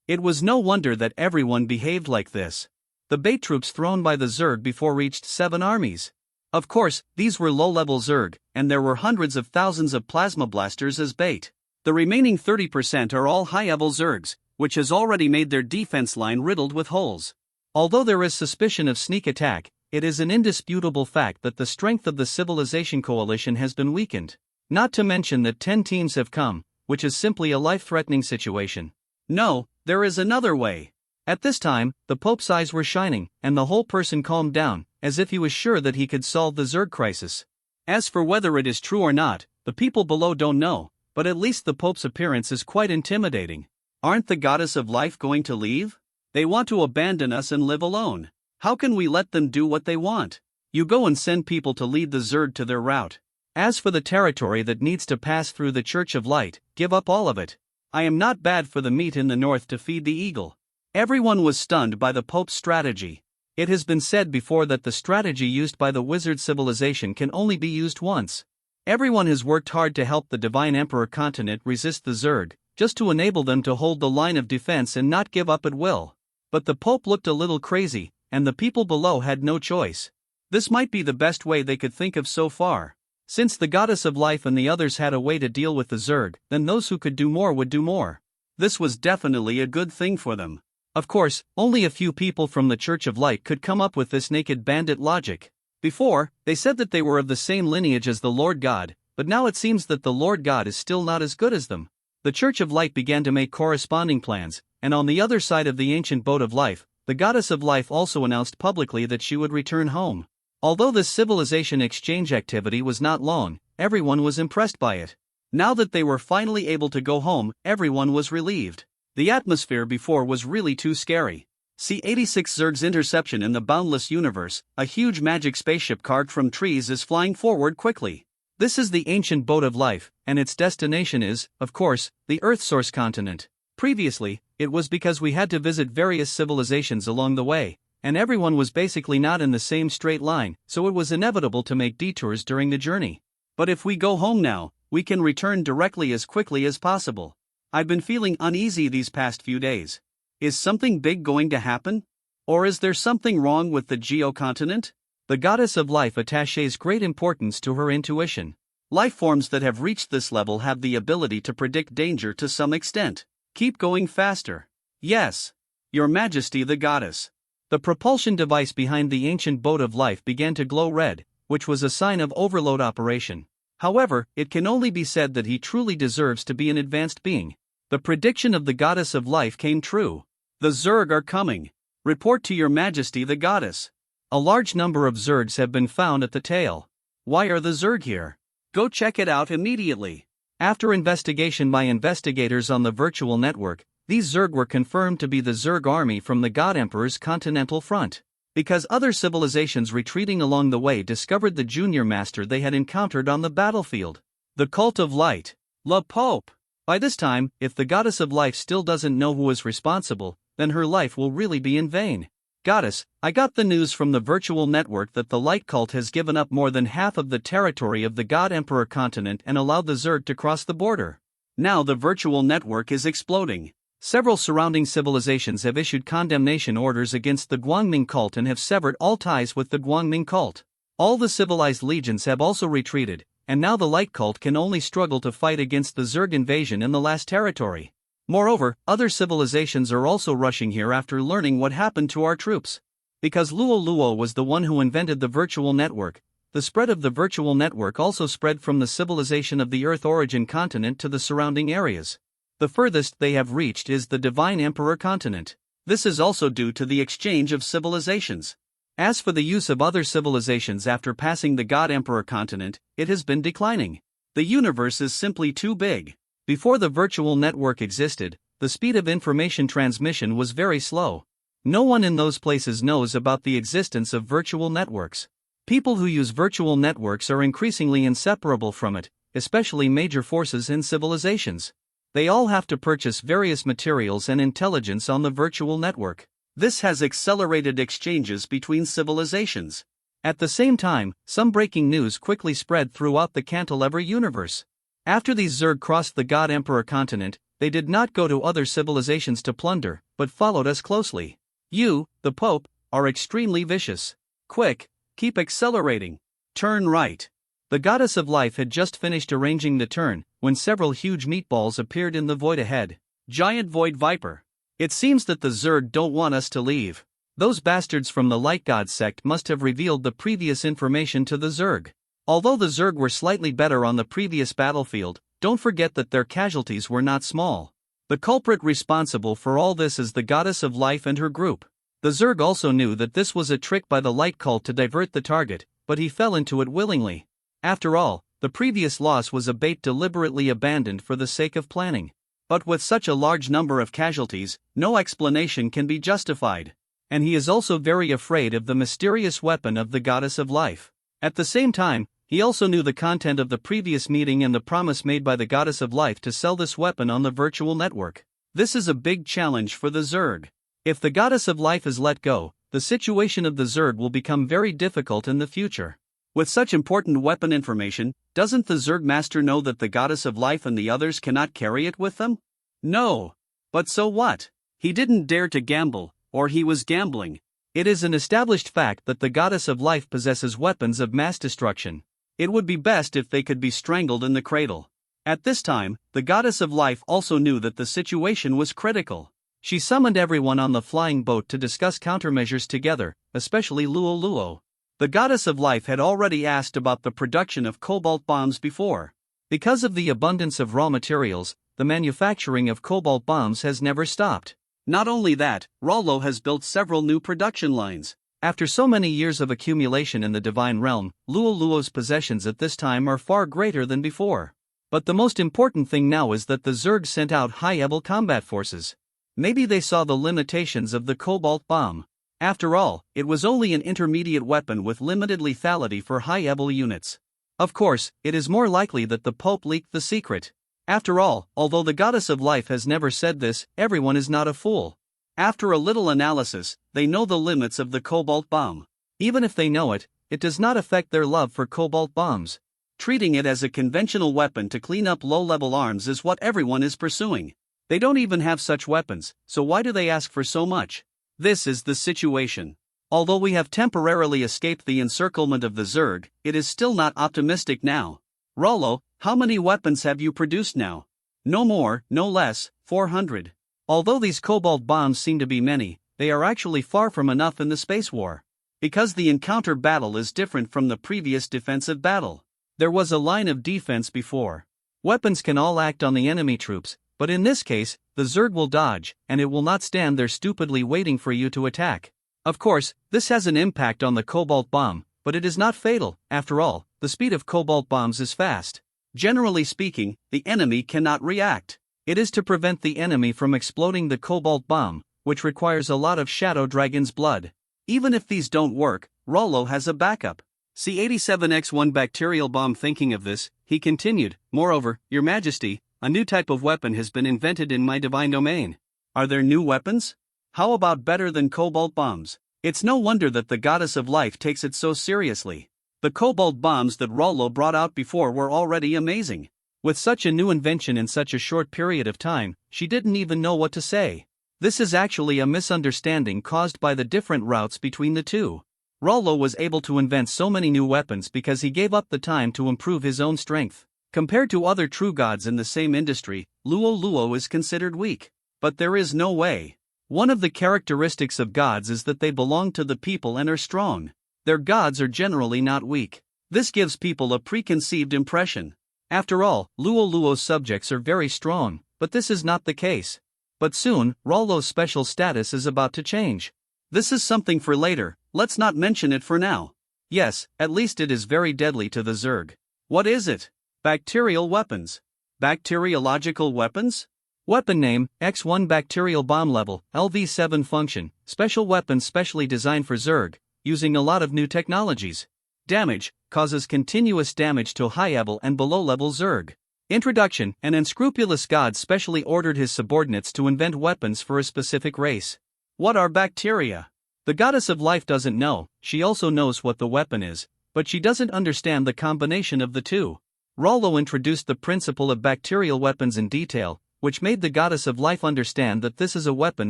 It was no wonder that everyone behaved like this. The bait troops thrown by the Zerg before reached 7 armies. Of course, these were low-level Zerg, and there were hundreds of thousands of plasma blasters as bait. The remaining 30% are all high-level Zergs, which has already made their defense line riddled with holes. Although there is suspicion of sneak attack, it is an indisputable fact that the strength of the Civilization Coalition has been weakened. Not to mention that 10 teams have come, which is simply a life-threatening situation. No, there is another way. At this time, the Pope's eyes were shining, and the whole person calmed down, as if he was sure that he could solve the Zerg crisis. As for whether it is true or not, the people below don't know, but at least the Pope's appearance is quite intimidating. Aren't the Goddess of Life going to leave? They want to abandon us and live alone. How can we let them do what they want? You go and send people to lead the Zerg to their route. As for the territory that needs to pass through the Church of Light, give up all of it. I am not bad for the meat in the north to feed the eagle. Everyone was stunned by the Pope's strategy. It has been said before that the strategy used by the wizard civilization can only be used once. Everyone has worked hard to help the Divine Emperor continent resist the Zerg, just to enable them to hold the line of defense and not give up at will. But the Pope looked a little crazy, and the people below had no choice. This might be the best way they could think of so far. Since the Goddess of Life and the others had a way to deal with the Zerg, then those who could do more would do more. This was definitely a good thing for them. Of course, only a few people from the Church of Light could come up with this naked bandit logic. Before, they said that they were of the same lineage as the Lord God, but now it seems that the Lord God is still not as good as them. The Church of Light began to make corresponding plans, and on the other side of the ancient boat of life, the Goddess of Life also announced publicly that she would return home. Although this civilization exchange activity was not long, everyone was impressed by it. Now that they were finally able to go home, everyone was relieved. The atmosphere before was really too scary. C-86 Zerg's interception in the boundless universe, a huge magic spaceship carved from trees is flying forward quickly. This is the ancient boat of life, and its destination is, of course, the Earth-source continent. Previously, it was because we had to visit various civilizations along the way, and everyone was basically not in the same straight line, so it was inevitable to make detours during the journey. But if we go home now, we can return directly as quickly as possible. I've been feeling uneasy these past few days. Is something big going to happen? Or is there something wrong with the geocontinent? The goddess of life attaches great importance to her intuition. Life forms that have reached this level have the ability to predict danger to some extent. Keep going faster. Yes. Your Majesty the Goddess. The propulsion device behind the ancient boat of life began to glow red, which was a sign of overload operation. However, it can only be said that he truly deserves to be an advanced being. The prediction of the goddess of life came true. The Zerg are coming. Report to Your Majesty the Goddess. A large number of Zergs have been found at the tail. Why are the Zerg here? Go check it out immediately. After investigation by investigators on the virtual network, these Zerg were confirmed to be the Zerg army from the God Emperor's continental front. Because other civilizations retreating along the way discovered the junior master they had encountered on the battlefield. The Cult of Light. Le Pope. By this time, if the Goddess of Life still doesn't know who is responsible, then her life will really be in vain. Goddess, I got the news from the virtual network that the Light Cult has given up more than half of the territory of the God Emperor continent and allowed the Zerg to cross the border. Now the virtual network is exploding. Several surrounding civilizations have issued condemnation orders against the Guangming cult and have severed all ties with the Guangming cult. All the civilized legions have also retreated, and now the Light Cult can only struggle to fight against the Zerg invasion in the last territory. Moreover, other civilizations are also rushing here after learning what happened to our troops. Because Luo Luo was the one who invented the virtual network, the spread of the virtual network also spread from the civilization of the Earth origin continent to the surrounding areas. The furthest they have reached is the Divine Emperor continent. This is also due to the exchange of civilizations. As for the use of other civilizations after passing the God Emperor continent, it has been declining. The universe is simply too big. Before the virtual network existed, the speed of information transmission was very slow. No one in those places knows about the existence of virtual networks. People who use virtual networks are increasingly inseparable from it, especially major forces in civilizations. They all have to purchase various materials and intelligence on the virtual network. This has accelerated exchanges between civilizations. At the same time, some breaking news quickly spread throughout the Cantilever universe. After these Zerg crossed the God Emperor continent, they did not go to other civilizations to plunder, but followed us closely. You, the Pope, are extremely vicious. Quick, keep accelerating. Turn right. The Goddess of Life had just finished arranging the turn, when several huge meatballs appeared in the void ahead. Giant Void Viper. It seems that the Zerg don't want us to leave. Those bastards from the Light God sect must have revealed the previous information to the Zerg. Although the Zerg were slightly better on the previous battlefield, don't forget that their casualties were not small. The culprit responsible for all this is the Goddess of Life and her group. The Zerg also knew that this was a trick by the Light Cult to divert the target, but he fell into it willingly. After all, the previous loss was a bait deliberately abandoned for the sake of planning. But with such a large number of casualties, no explanation can be justified. And he is also very afraid of the mysterious weapon of the Goddess of Life. At the same time, he also knew the content of the previous meeting and the promise made by the Goddess of Life to sell this weapon on the virtual network. This is a big challenge for the Zerg. If the Goddess of Life is let go, the situation of the Zerg will become very difficult in the future. With such important weapon information, doesn't the Zerg Master know that the Goddess of Life and the others cannot carry it with them? No. But so what? He didn't dare to gamble, or he was gambling. It is an established fact that the Goddess of Life possesses weapons of mass destruction. It would be best if they could be strangled in the cradle. At this time, the Goddess of Life also knew that the situation was critical. She summoned everyone on the flying boat to discuss countermeasures together, especially Luo Luo. The Goddess of Life had already asked about the production of cobalt bombs before. Because of the abundance of raw materials, the manufacturing of cobalt bombs has never stopped. Not only that, Rollo has built several new production lines. After so many years of accumulation in the divine realm, Luo Luo's possessions at this time are far greater than before. But the most important thing now is that the Zerg sent out high-level combat forces. Maybe they saw the limitations of the cobalt bomb. After all, it was only an intermediate weapon with limited lethality for high-level units. Of course, it is more likely that the Pope leaked the secret. After all, although the goddess of life has never said this, everyone is not a fool. After a little analysis, they know the limits of the cobalt bomb. Even if they know it, it does not affect their love for cobalt bombs. Treating it as a conventional weapon to clean up low-level arms is what everyone is pursuing. They don't even have such weapons, so why do they ask for so much? This is the situation. Although we have temporarily escaped the encirclement of the Zerg, it is still not optimistic now. Rollo, how many weapons have you produced now? No more, no less, 400. Although these cobalt bombs seem to be many, they are actually far from enough in the space war. Because the encounter battle is different from the previous defensive battle. There was a line of defense before. Weapons can all act on the enemy troops, but in this case, the Zerg will dodge, and it will not stand there stupidly waiting for you to attack. Of course, this has an impact on the cobalt bomb, but it is not fatal. After all, the speed of cobalt bombs is fast. Generally speaking, the enemy cannot react. It is to prevent the enemy from exploding the cobalt bomb, which requires a lot of Shadow Dragon's blood. Even if these don't work, Rollo has a backup. C-87X1 bacterial bomb. Thinking of this, he continued, "Moreover, Your Majesty, a new type of weapon has been invented in my divine domain." Are there new weapons? How about better than cobalt bombs? It's no wonder that the goddess of life takes it so seriously. The cobalt bombs that Rollo brought out before were already amazing. With such a new invention in such a short period of time, she didn't even know what to say. This is actually a misunderstanding caused by the different routes between the two. Rollo was able to invent so many new weapons because he gave up the time to improve his own strength. Compared to other true gods in the same industry, Luo Luo is considered weak. But there is no way. One of the characteristics of gods is that they belong to the people and are strong. Their gods are generally not weak. This gives people a preconceived impression. After all, Luo Luo's subjects are very strong, but this is not the case. But soon, Rollo's special status is about to change. This is something for later, let's not mention it for now. Yes, at least it is very deadly to the Zerg. What is it? Bacterial weapons. Bacteriological weapons? Weapon name, X1 bacterial bomb level, LV7 function, special weapon specially designed for Zerg, using a lot of new technologies. Damage, causes continuous damage to high-level and below-level Zerg. Introduction, an unscrupulous god specially ordered his subordinates to invent weapons for a specific race. What are bacteria? The goddess of life doesn't know, she also knows what the weapon is, but she doesn't understand the combination of the two. Rollo introduced the principle of bacterial weapons in detail, which made the goddess of life understand that this is a weapon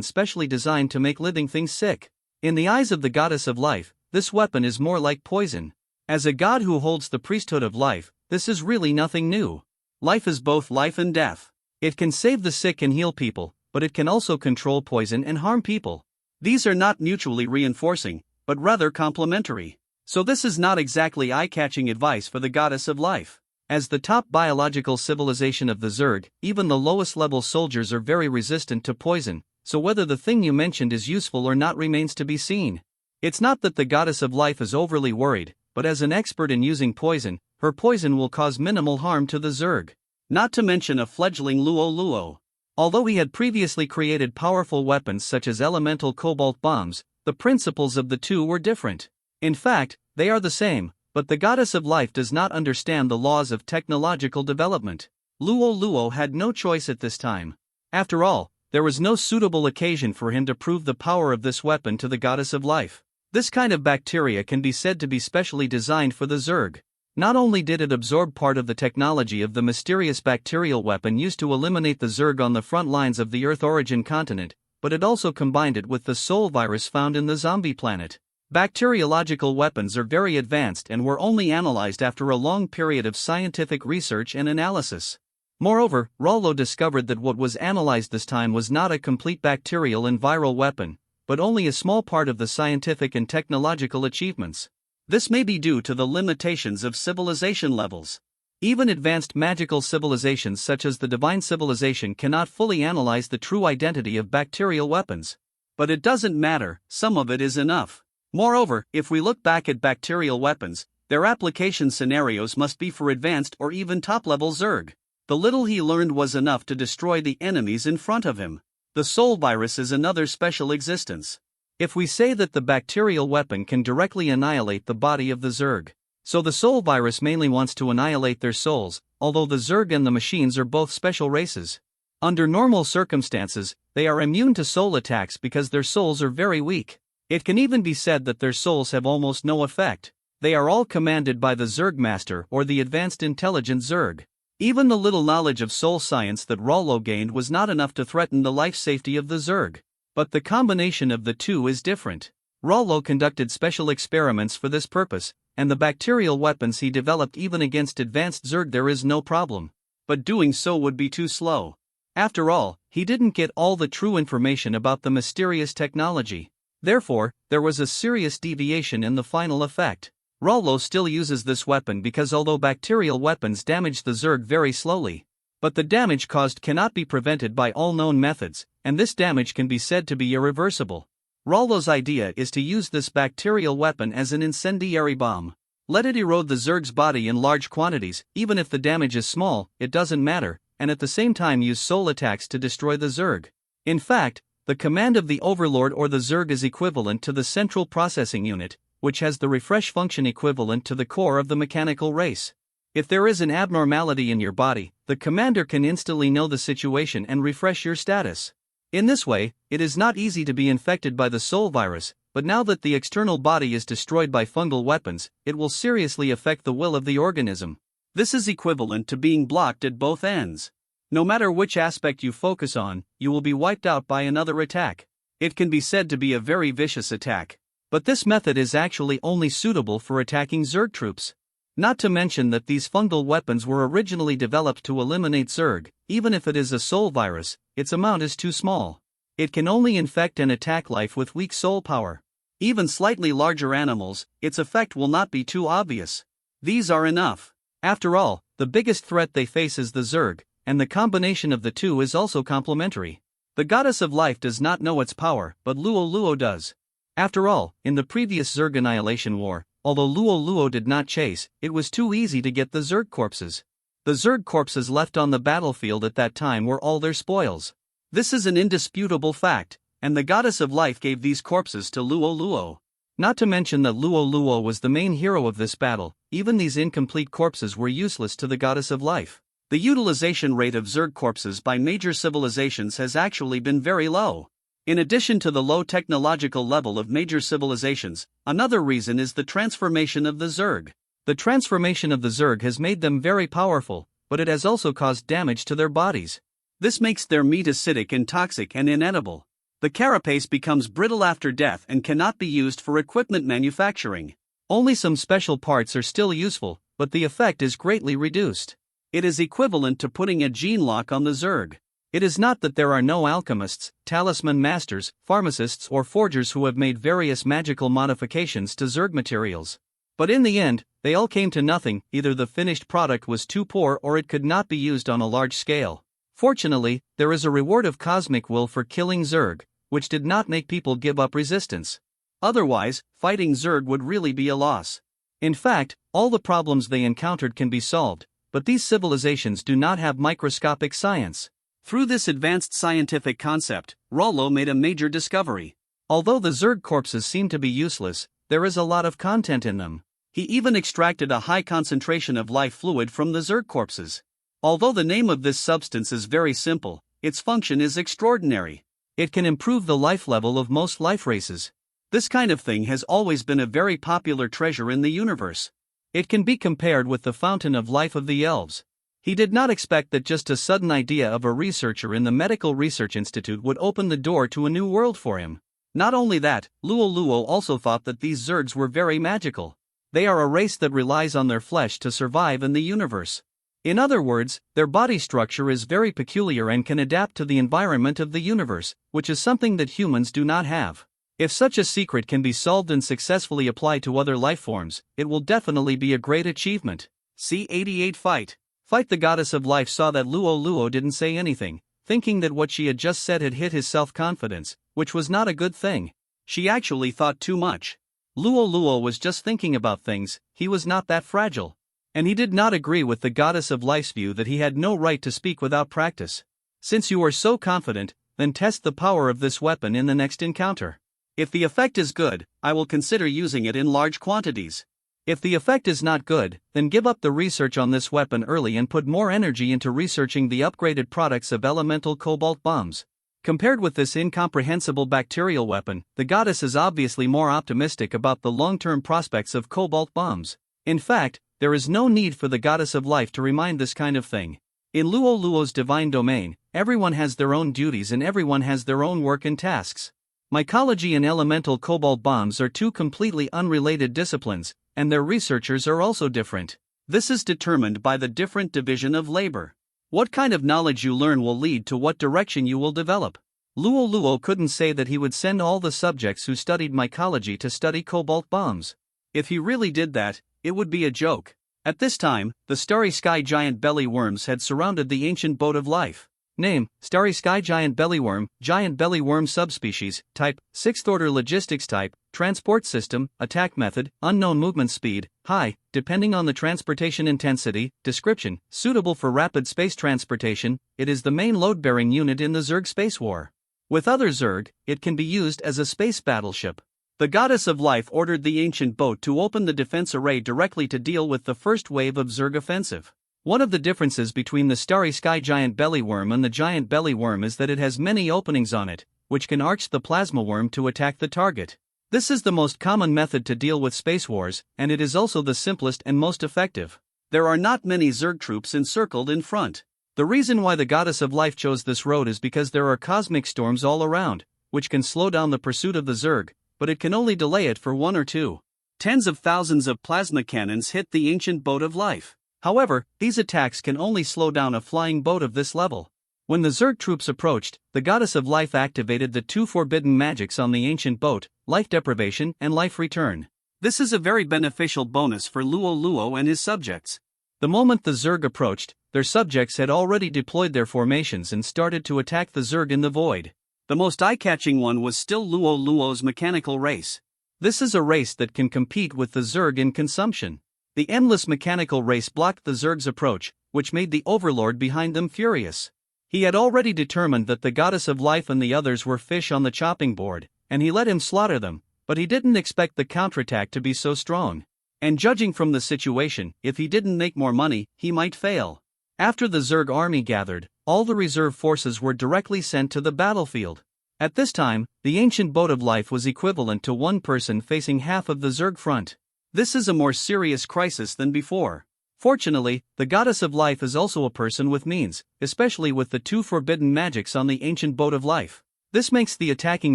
specially designed to make living things sick. In the eyes of the goddess of life, this weapon is more like poison. As a god who holds the priesthood of life, this is really nothing new. Life is both life and death. It can save the sick and heal people, but it can also control poison and harm people. These are not mutually reinforcing, but rather complementary. So this is not exactly eye-catching advice for the goddess of life. As the top biological civilization of the Zerg, even the lowest-level soldiers are very resistant to poison, so whether the thing you mentioned is useful or not remains to be seen. It's not that the goddess of life is overly worried, but as an expert in using poison, her poison will cause minimal harm to the Zerg. Not to mention a fledgling Luo Luo. Although he had previously created powerful weapons such as elemental cobalt bombs, the principles of the two were different. In fact, they are the same, but the goddess of life does not understand the laws of technological development. Luo Luo had no choice at this time. After all, there was no suitable occasion for him to prove the power of this weapon to the goddess of life. This kind of bacteria can be said to be specially designed for the Zerg. Not only did it absorb part of the technology of the mysterious bacterial weapon used to eliminate the Zerg on the front lines of the Earth origin continent, but it also combined it with the soul virus found in the zombie planet. Bacteriological weapons are very advanced and were only analyzed after a long period of scientific research and analysis. Moreover, Rollo discovered that what was analyzed this time was not a complete bacterial and viral weapon, but only a small part of the scientific and technological achievements. This may be due to the limitations of civilization levels. Even advanced magical civilizations such as the Divine Civilization cannot fully analyze the true identity of bacterial weapons. But it doesn't matter, some of it is enough. Moreover, if we look back at bacterial weapons, their application scenarios must be for advanced or even top-level Zerg. The little he learned was enough to destroy the enemies in front of him. The soul virus is another special existence. If we say that the bacterial weapon can directly annihilate the body of the Zerg, So the soul virus mainly wants to annihilate their souls, although the Zerg and the machines are both special races. Under normal circumstances, they are immune to soul attacks because their souls are very weak. It can even be said that their souls have almost no effect. They are all commanded by the Zerg Master or the Advanced Intelligent Zerg. Even the little knowledge of soul science that Rollo gained was not enough to threaten the life safety of the Zerg. But the combination of the two is different. Rollo conducted special experiments for this purpose, and the bacterial weapons he developed even against advanced Zerg there is no problem. But doing so would be too slow. After all, he didn't get all the true information about the mysterious technology. Therefore, there was a serious deviation in the final effect. Rollo still uses this weapon because although bacterial weapons damage the Zerg very slowly, but the damage caused cannot be prevented by all known methods, and this damage can be said to be irreversible. Rollo's idea is to use this bacterial weapon as an incendiary bomb. Let it erode the Zerg's body in large quantities, even if the damage is small, it doesn't matter, and at the same time use soul attacks to destroy the Zerg. In fact, the command of the Overlord or the Zerg is equivalent to the Central Processing Unit, which has the refresh function equivalent to the core of the mechanical race. If there is an abnormality in your body, the commander can instantly know the situation and refresh your status. In this way, it is not easy to be infected by the soul virus, but now that the external body is destroyed by fungal weapons, it will seriously affect the will of the organism. This is equivalent to being blocked at both ends. No matter which aspect you focus on, you will be wiped out by another attack. It can be said to be a very vicious attack. But this method is actually only suitable for attacking Zerg troops. Not to mention that these fungal weapons were originally developed to eliminate Zerg. Even if it is a soul virus, its amount is too small. It can only infect and attack life with weak soul power. Even slightly larger animals, its effect will not be too obvious. These are enough. After all, the biggest threat they face is the Zerg, and the combination of the two is also complementary. The goddess of life does not know its power, but Luo Luo does. After all, in the previous Zerg Annihilation War, although Luo Luo did not chase, it was too easy to get the Zerg corpses. The Zerg corpses left on the battlefield at that time were all their spoils. This is an indisputable fact, and the goddess of life gave these corpses to Luo Luo. Not to mention that Luo Luo was the main hero of this battle, even these incomplete corpses were useless to the goddess of life. The utilization rate of Zerg corpses by major civilizations has actually been very low. In addition to the low technological level of major civilizations, another reason is the transformation of the Zerg. The transformation of the Zerg has made them very powerful, but it has also caused damage to their bodies. This makes their meat acidic and toxic and inedible. The carapace becomes brittle after death and cannot be used for equipment manufacturing. Only some special parts are still useful, but the effect is greatly reduced. It is equivalent to putting a gene lock on the Zerg. It is not that there are no alchemists, talisman masters, pharmacists or forgers who have made various magical modifications to Zerg materials. But in the end, they all came to nothing, either the finished product was too poor or it could not be used on a large scale. Fortunately, there is a reward of cosmic will for killing Zerg, which did not make people give up resistance. Otherwise, fighting Zerg would really be a loss. In fact, all the problems they encountered can be solved, but these civilizations do not have microscopic science. Through this advanced scientific concept, Rollo made a major discovery. Although the Zerg corpses seem to be useless, there is a lot of content in them. He even extracted a high concentration of life fluid from the Zerg corpses. Although the name of this substance is very simple, its function is extraordinary. It can improve the life level of most life races. This kind of thing has always been a very popular treasure in the universe. It can be compared with the fountain of life of the elves. He did not expect that just a sudden idea of a researcher in the Medical Research Institute would open the door to a new world for him. Not only that, Luo Luo also thought that these Zergs were very magical. They are a race that relies on their flesh to survive in the universe. In other words, their body structure is very peculiar and can adapt to the environment of the universe, which is something that humans do not have. If such a secret can be solved and successfully applied to other life forms, it will definitely be a great achievement. C88 Fight. Fight. The goddess of life saw that Luo Luo didn't say anything, thinking that what she had just said had hit his self-confidence, which was not a good thing. She actually thought too much. Luo Luo was just thinking about things, he was not that fragile. And he did not agree with the goddess of life's view that he had no right to speak without practice. Since you are so confident, then test the power of this weapon in the next encounter. If the effect is good, I will consider using it in large quantities. If the effect is not good, then give up the research on this weapon early and put more energy into researching the upgraded products of elemental cobalt bombs. Compared with this incomprehensible bacterial weapon, the goddess is obviously more optimistic about the long-term prospects of cobalt bombs. In fact, there is no need for the goddess of life to remind this kind of thing. In Luo Luo's divine domain, everyone has their own duties and everyone has their own work and tasks. Mycology and elemental cobalt bombs are two completely unrelated disciplines, and their researchers are also different. This is determined by the different division of labor. What kind of knowledge you learn will lead to what direction you will develop. Luo Luo couldn't say that he would send all the subjects who studied mycology to study cobalt bombs. If he really did that, it would be a joke. At this time, the starry sky giant belly worms had surrounded the ancient boat of life. Name: Starry Sky Giant Belly Worm subspecies, Type: 6th Order Logistics Type, Transport System, Attack Method, Unknown Movement Speed, High, depending on the transportation intensity. Description: Suitable for rapid space transportation, it is the main load-bearing unit in the Zerg space war. With other Zerg, it can be used as a space battleship. The Goddess of Life ordered the ancient boat to open the defense array directly to deal with the first wave of Zerg offensive. One of the differences between the Starry Sky Giant Belly Worm and the Giant Belly Worm is that it has many openings on it, which can arch the plasma worm to attack the target. This is the most common method to deal with space wars, and it is also the simplest and most effective. There are not many Zerg troops encircled in front. The reason why the Goddess of Life chose this road is because there are cosmic storms all around, which can slow down the pursuit of the Zerg, but it can only delay it for 1 or 2. Tens of thousands of plasma cannons hit the ancient boat of life. However, these attacks can only slow down a flying boat of this level. When the Zerg troops approached, the Goddess of Life activated the 2 forbidden magics on the ancient boat, Life Deprivation and Life Return. This is a very beneficial bonus for Luo Luo and his subjects. The moment the Zerg approached, their subjects had already deployed their formations and started to attack the Zerg in the void. The most eye-catching one was still Luo Luo's mechanical race. This is a race that can compete with the Zerg in consumption. The endless mechanical race blocked the Zerg's approach, which made the overlord behind them furious. He had already determined that the Goddess of Life and the others were fish on the chopping board, and he let him slaughter them, but he didn't expect the counterattack to be so strong. And judging from the situation, if he didn't make more money, he might fail. After the Zerg army gathered, all the reserve forces were directly sent to the battlefield. At this time, the ancient boat of life was equivalent to one person facing half of the Zerg front. This is a more serious crisis than before. Fortunately, the Goddess of Life is also a person with means, especially with the 2 forbidden magics on the ancient boat of life. This makes the attacking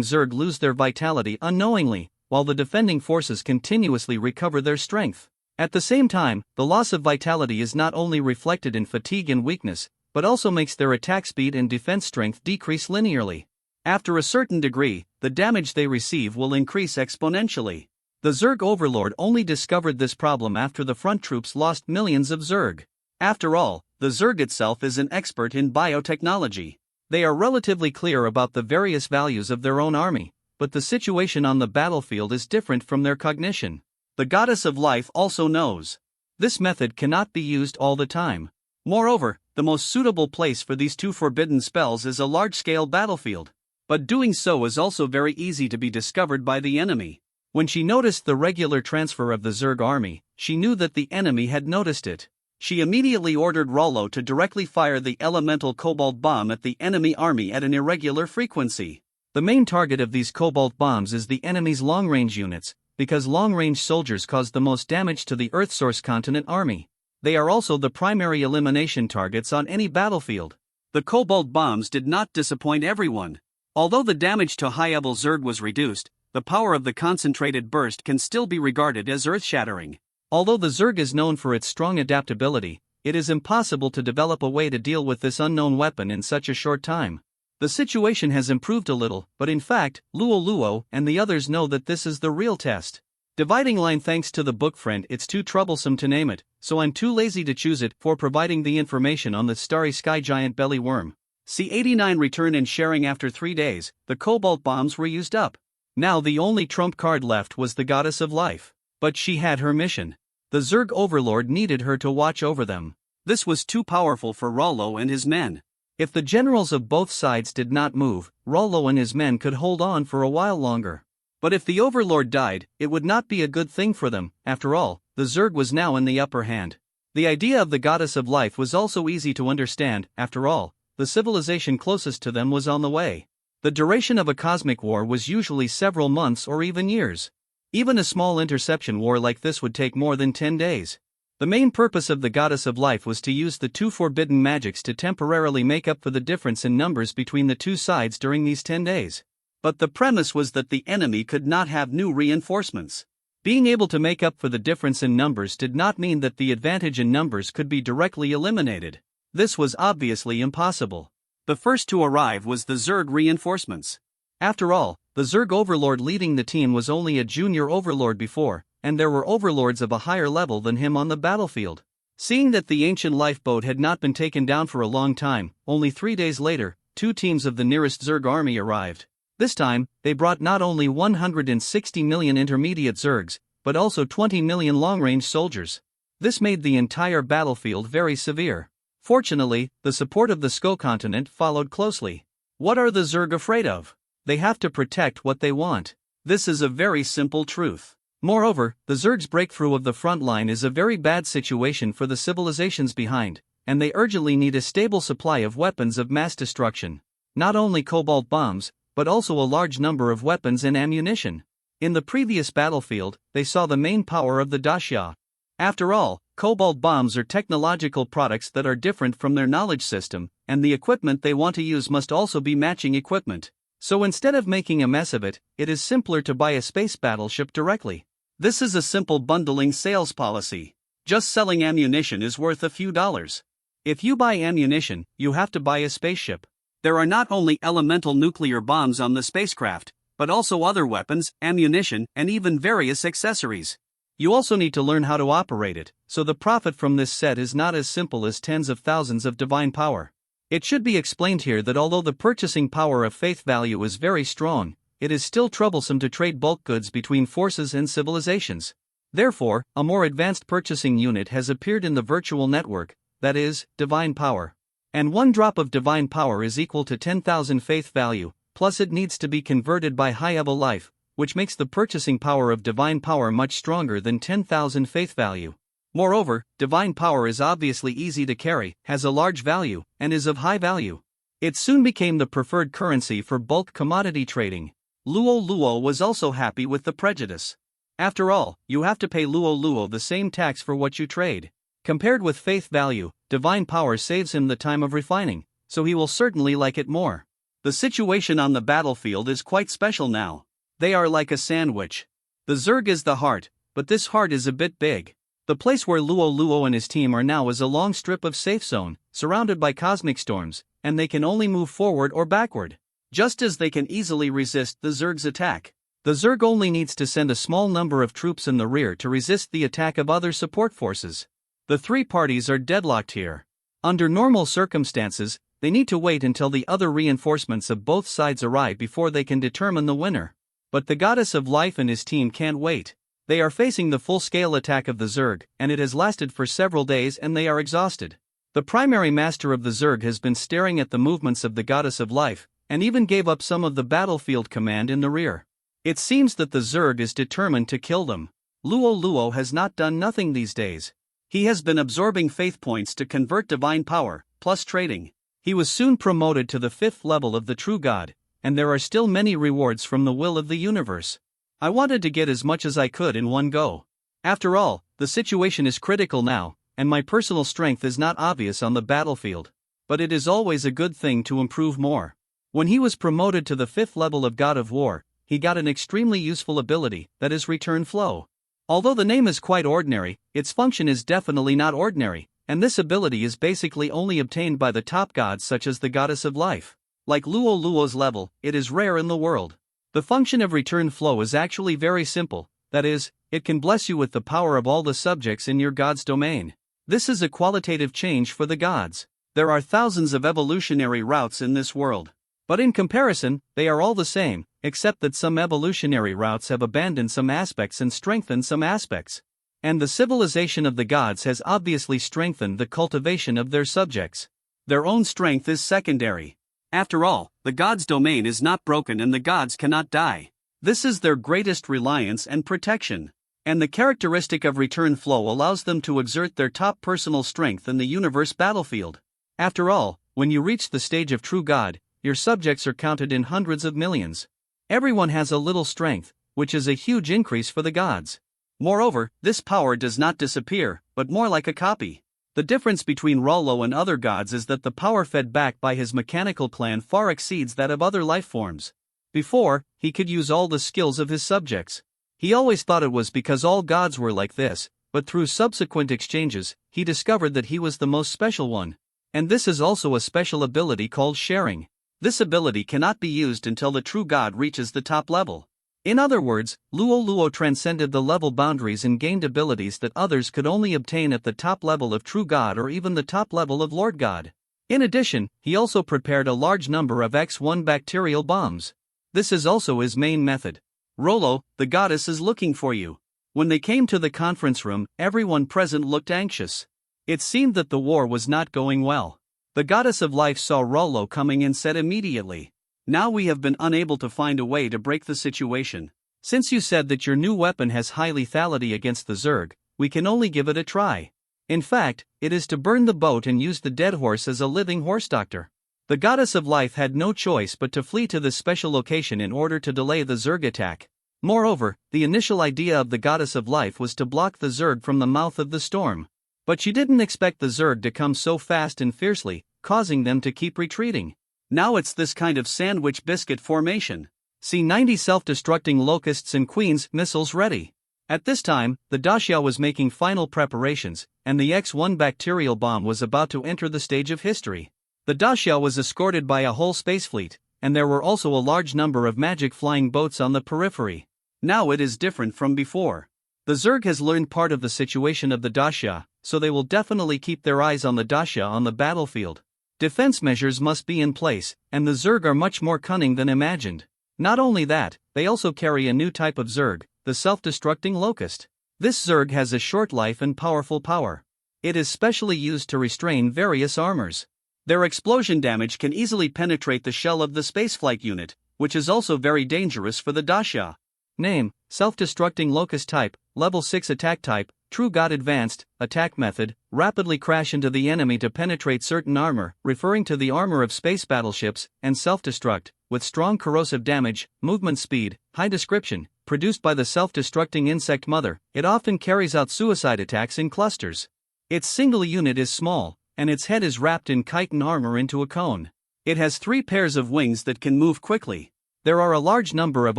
Zerg lose their vitality unknowingly, while the defending forces continuously recover their strength. At the same time, the loss of vitality is not only reflected in fatigue and weakness, but also makes their attack speed and defense strength decrease linearly. After a certain degree, the damage they receive will increase exponentially. The Zerg overlord only discovered this problem after the front troops lost millions of Zerg. After all, the Zerg itself is an expert in biotechnology. They are relatively clear about the various values of their own army, but the situation on the battlefield is different from their cognition. The Goddess of Life also knows. This method cannot be used all the time. Moreover, the most suitable place for these 2 forbidden spells is a large-scale battlefield. But doing so is also very easy to be discovered by the enemy. When she noticed the regular transfer of the Zerg army, she knew that the enemy had noticed it. She immediately ordered Rollo to directly fire the elemental cobalt bomb at the enemy army at an irregular frequency. The main target of these cobalt bombs is the enemy's long-range units, because long-range soldiers cause the most damage to the Earth-Source continent army. They are also the primary elimination targets on any battlefield. The cobalt bombs did not disappoint everyone. Although the damage to high-level Zerg was reduced, the power of the concentrated burst can still be regarded as earth-shattering. Although the Zerg is known for its strong adaptability, it is impossible to develop a way to deal with this unknown weapon in such a short time. The situation has improved a little, but in fact, Luo Luo and the others know that this is the real test. Dividing line: thanks to the book friend, it's too troublesome to name it, so I'm too lazy to choose it, for providing the information on the Starry Sky Giant Belly Worm. C89 return and sharing. After 3 days, the cobalt bombs were used up. Now the only trump card left was the Goddess of Life. But she had her mission. The Zerg overlord needed her to watch over them. This was too powerful for Rollo and his men. If the generals of both sides did not move, Rollo and his men could hold on for a while longer. But if the overlord died, it would not be a good thing for them. After all, the Zerg was now in the upper hand. The idea of the goddess of life was also easy to understand. After all, the civilization closest to them was on the way. The duration of a cosmic war was usually several months or even years. Even a small interception war like this would take more than 10 days. The main purpose of the goddess of life was to use the two forbidden magics to temporarily make up for the difference in numbers between the two sides during these 10 days. But the premise was that the enemy could not have new reinforcements. Being able to make up for the difference in numbers did not mean that the advantage in numbers could be directly eliminated. This was obviously impossible. The first to arrive was the Zerg reinforcements. After all, the Zerg overlord leading the team was only a junior overlord before, and there were overlords of a higher level than him on the battlefield. Seeing that the ancient lifeboat had not been taken down for a long time, only 3 days later, 2 teams of the nearest Zerg army arrived. This time, they brought not only 160 million intermediate Zergs, but also 20 million long-range soldiers. This made the entire battlefield very severe. Fortunately, the support of the Sko continent followed closely. What are the Zerg afraid of? They have to protect what they want. This is a very simple truth. Moreover, the Zerg's breakthrough of the front line is a very bad situation for the civilizations behind, and they urgently need a stable supply of weapons of mass destruction. Not only cobalt bombs, but also a large number of weapons and ammunition. In the previous battlefield, they saw the main power of the Daxia. After all, cobalt bombs are technological products that are different from their knowledge system, and the equipment they want to use must also be matching equipment. So instead of making a mess of it, it is simpler to buy a space battleship directly. This is a simple bundling sales policy. Just selling ammunition is worth a few dollars. If you buy ammunition, you have to buy a spaceship. There are not only elemental nuclear bombs on the spacecraft, but also other weapons, ammunition, and even various accessories. You also need to learn how to operate it, so the profit from this set is not as simple as tens of thousands of divine power. It should be explained here that although the purchasing power of faith value is very strong, it is still troublesome to trade bulk goods between forces and civilizations. Therefore, a more advanced purchasing unit has appeared in the virtual network, that is, divine power. And 1 drop of divine power is equal to 10,000 faith value, plus it needs to be converted by high-level life, which makes the purchasing power of divine power much stronger than 10,000 faith value. Moreover, divine power is obviously easy to carry, has a large value, and is of high value. It soon became the preferred currency for bulk commodity trading. Luo Luo was also happy with the prejudice. After all, you have to pay Luo Luo the same tax for what you trade. Compared with faith value, divine power saves him the time of refining, so he will certainly like it more. The situation on the battlefield is quite special now. They are like a sandwich. The Zerg is the heart, but this heart is a bit big. The place where Luo Luo and his team are now is a long strip of safe zone, surrounded by cosmic storms, and they can only move forward or backward. Just as they can easily resist the Zerg's attack. The Zerg only needs to send a small number of troops in the rear to resist the attack of other support forces. The 3 parties are deadlocked here. Under normal circumstances, they need to wait until the other reinforcements of both sides arrive before they can determine the winner. But the Goddess of Life and his team can't wait. They are facing the full-scale attack of the Zerg, and it has lasted for several days and they are exhausted. The primary master of the Zerg has been staring at the movements of the Goddess of Life, and even gave up some of the battlefield command in the rear. It seems that the Zerg is determined to kill them. Luo Luo has not done nothing these days. He has been absorbing faith points to convert divine power, plus trading. He was soon promoted to the 5th level of the true God, and there are still many rewards from the will of the universe. I wanted to get as much as I could in one go. After all, the situation is critical now, and my personal strength is not obvious on the battlefield. But it is always a good thing to improve more. When he was promoted to the 5th level of God of War, he got an extremely useful ability, that is Return Flow. Although the name is quite ordinary, its function is definitely not ordinary, and this ability is basically only obtained by the top gods such as the Goddess of Life. Like Luo Luo's level, it is rare in the world. The function of Return Flow is actually very simple, that is, it can bless you with the power of all the subjects in your god's domain. This is a qualitative change for the gods. There are thousands of evolutionary routes in this world. But in comparison, they are all the same, except that some evolutionary routes have abandoned some aspects and strengthened some aspects. And the civilization of the gods has obviously strengthened the cultivation of their subjects. Their own strength is secondary. After all, the gods' domain is not broken and the gods cannot die. This is their greatest reliance and protection. And the characteristic of return flow allows them to exert their top personal strength in the universe battlefield. After all, when you reach the stage of true God, your subjects are counted in hundreds of millions. Everyone has a little strength, which is a huge increase for the gods. Moreover, this power does not disappear, but more like a copy. The difference between Rollo and other gods is that the power fed back by his mechanical clan far exceeds that of other life forms. Before, he could use all the skills of his subjects. He always thought it was because all gods were like this, but through subsequent exchanges, he discovered that he was the most special one. And this is also a special ability called sharing. This ability cannot be used until the true god reaches the top level. In other words, Luo Luo transcended the level boundaries and gained abilities that others could only obtain at the top level of true god or even the top level of Lord God. In addition, he also prepared a large number of X1 bacterial bombs. This is also his main method. Rollo, the goddess is looking for you. When they came to the conference room, everyone present looked anxious. It seemed that the war was not going well. The goddess of life saw Rollo coming and said immediately, "Now we have been unable to find a way to break the situation. Since you said that your new weapon has high lethality against the Zerg, we can only give it a try. In fact, it is to burn the boat and use the dead horse as a living horse doctor." The goddess of life had no choice but to flee to this special location in order to delay the Zerg attack. Moreover, the initial idea of the goddess of life was to block the Zerg from the mouth of the storm. But she didn't expect the Zerg to come so fast and fiercely, causing them to keep retreating. Now it's this kind of sandwich biscuit formation. See 90 self-destructing locusts and queens missiles ready. At this time, the Daxia was making final preparations, and the X1 bacterial bomb was about to enter the stage of history. The Daxia was escorted by a whole space fleet, and there were also a large number of magic flying boats on the periphery. Now it is different from before. The Zerg has learned part of the situation of the Daxia, so they will definitely keep their eyes on the Daxia on the battlefield. Defense measures must be in place, and the Zerg are much more cunning than imagined. Not only that, they also carry a new type of Zerg, the self-destructing locust. This Zerg has a short life and powerful power. It is specially used to restrain various armors. Their explosion damage can easily penetrate the shell of the spaceflight unit, which is also very dangerous for the Daxia. Name: self-destructing locust type, level 6 attack type, True God Advanced, attack method, rapidly crash into the enemy to penetrate certain armor, referring to the armor of space battleships, and self-destruct, with strong corrosive damage, movement speed, high description, produced by the self-destructing insect mother. It often carries out suicide attacks in clusters. Its single unit is small, and its head is wrapped in chitin armor into a cone. It has 3 pairs of wings that can move quickly. There are a large number of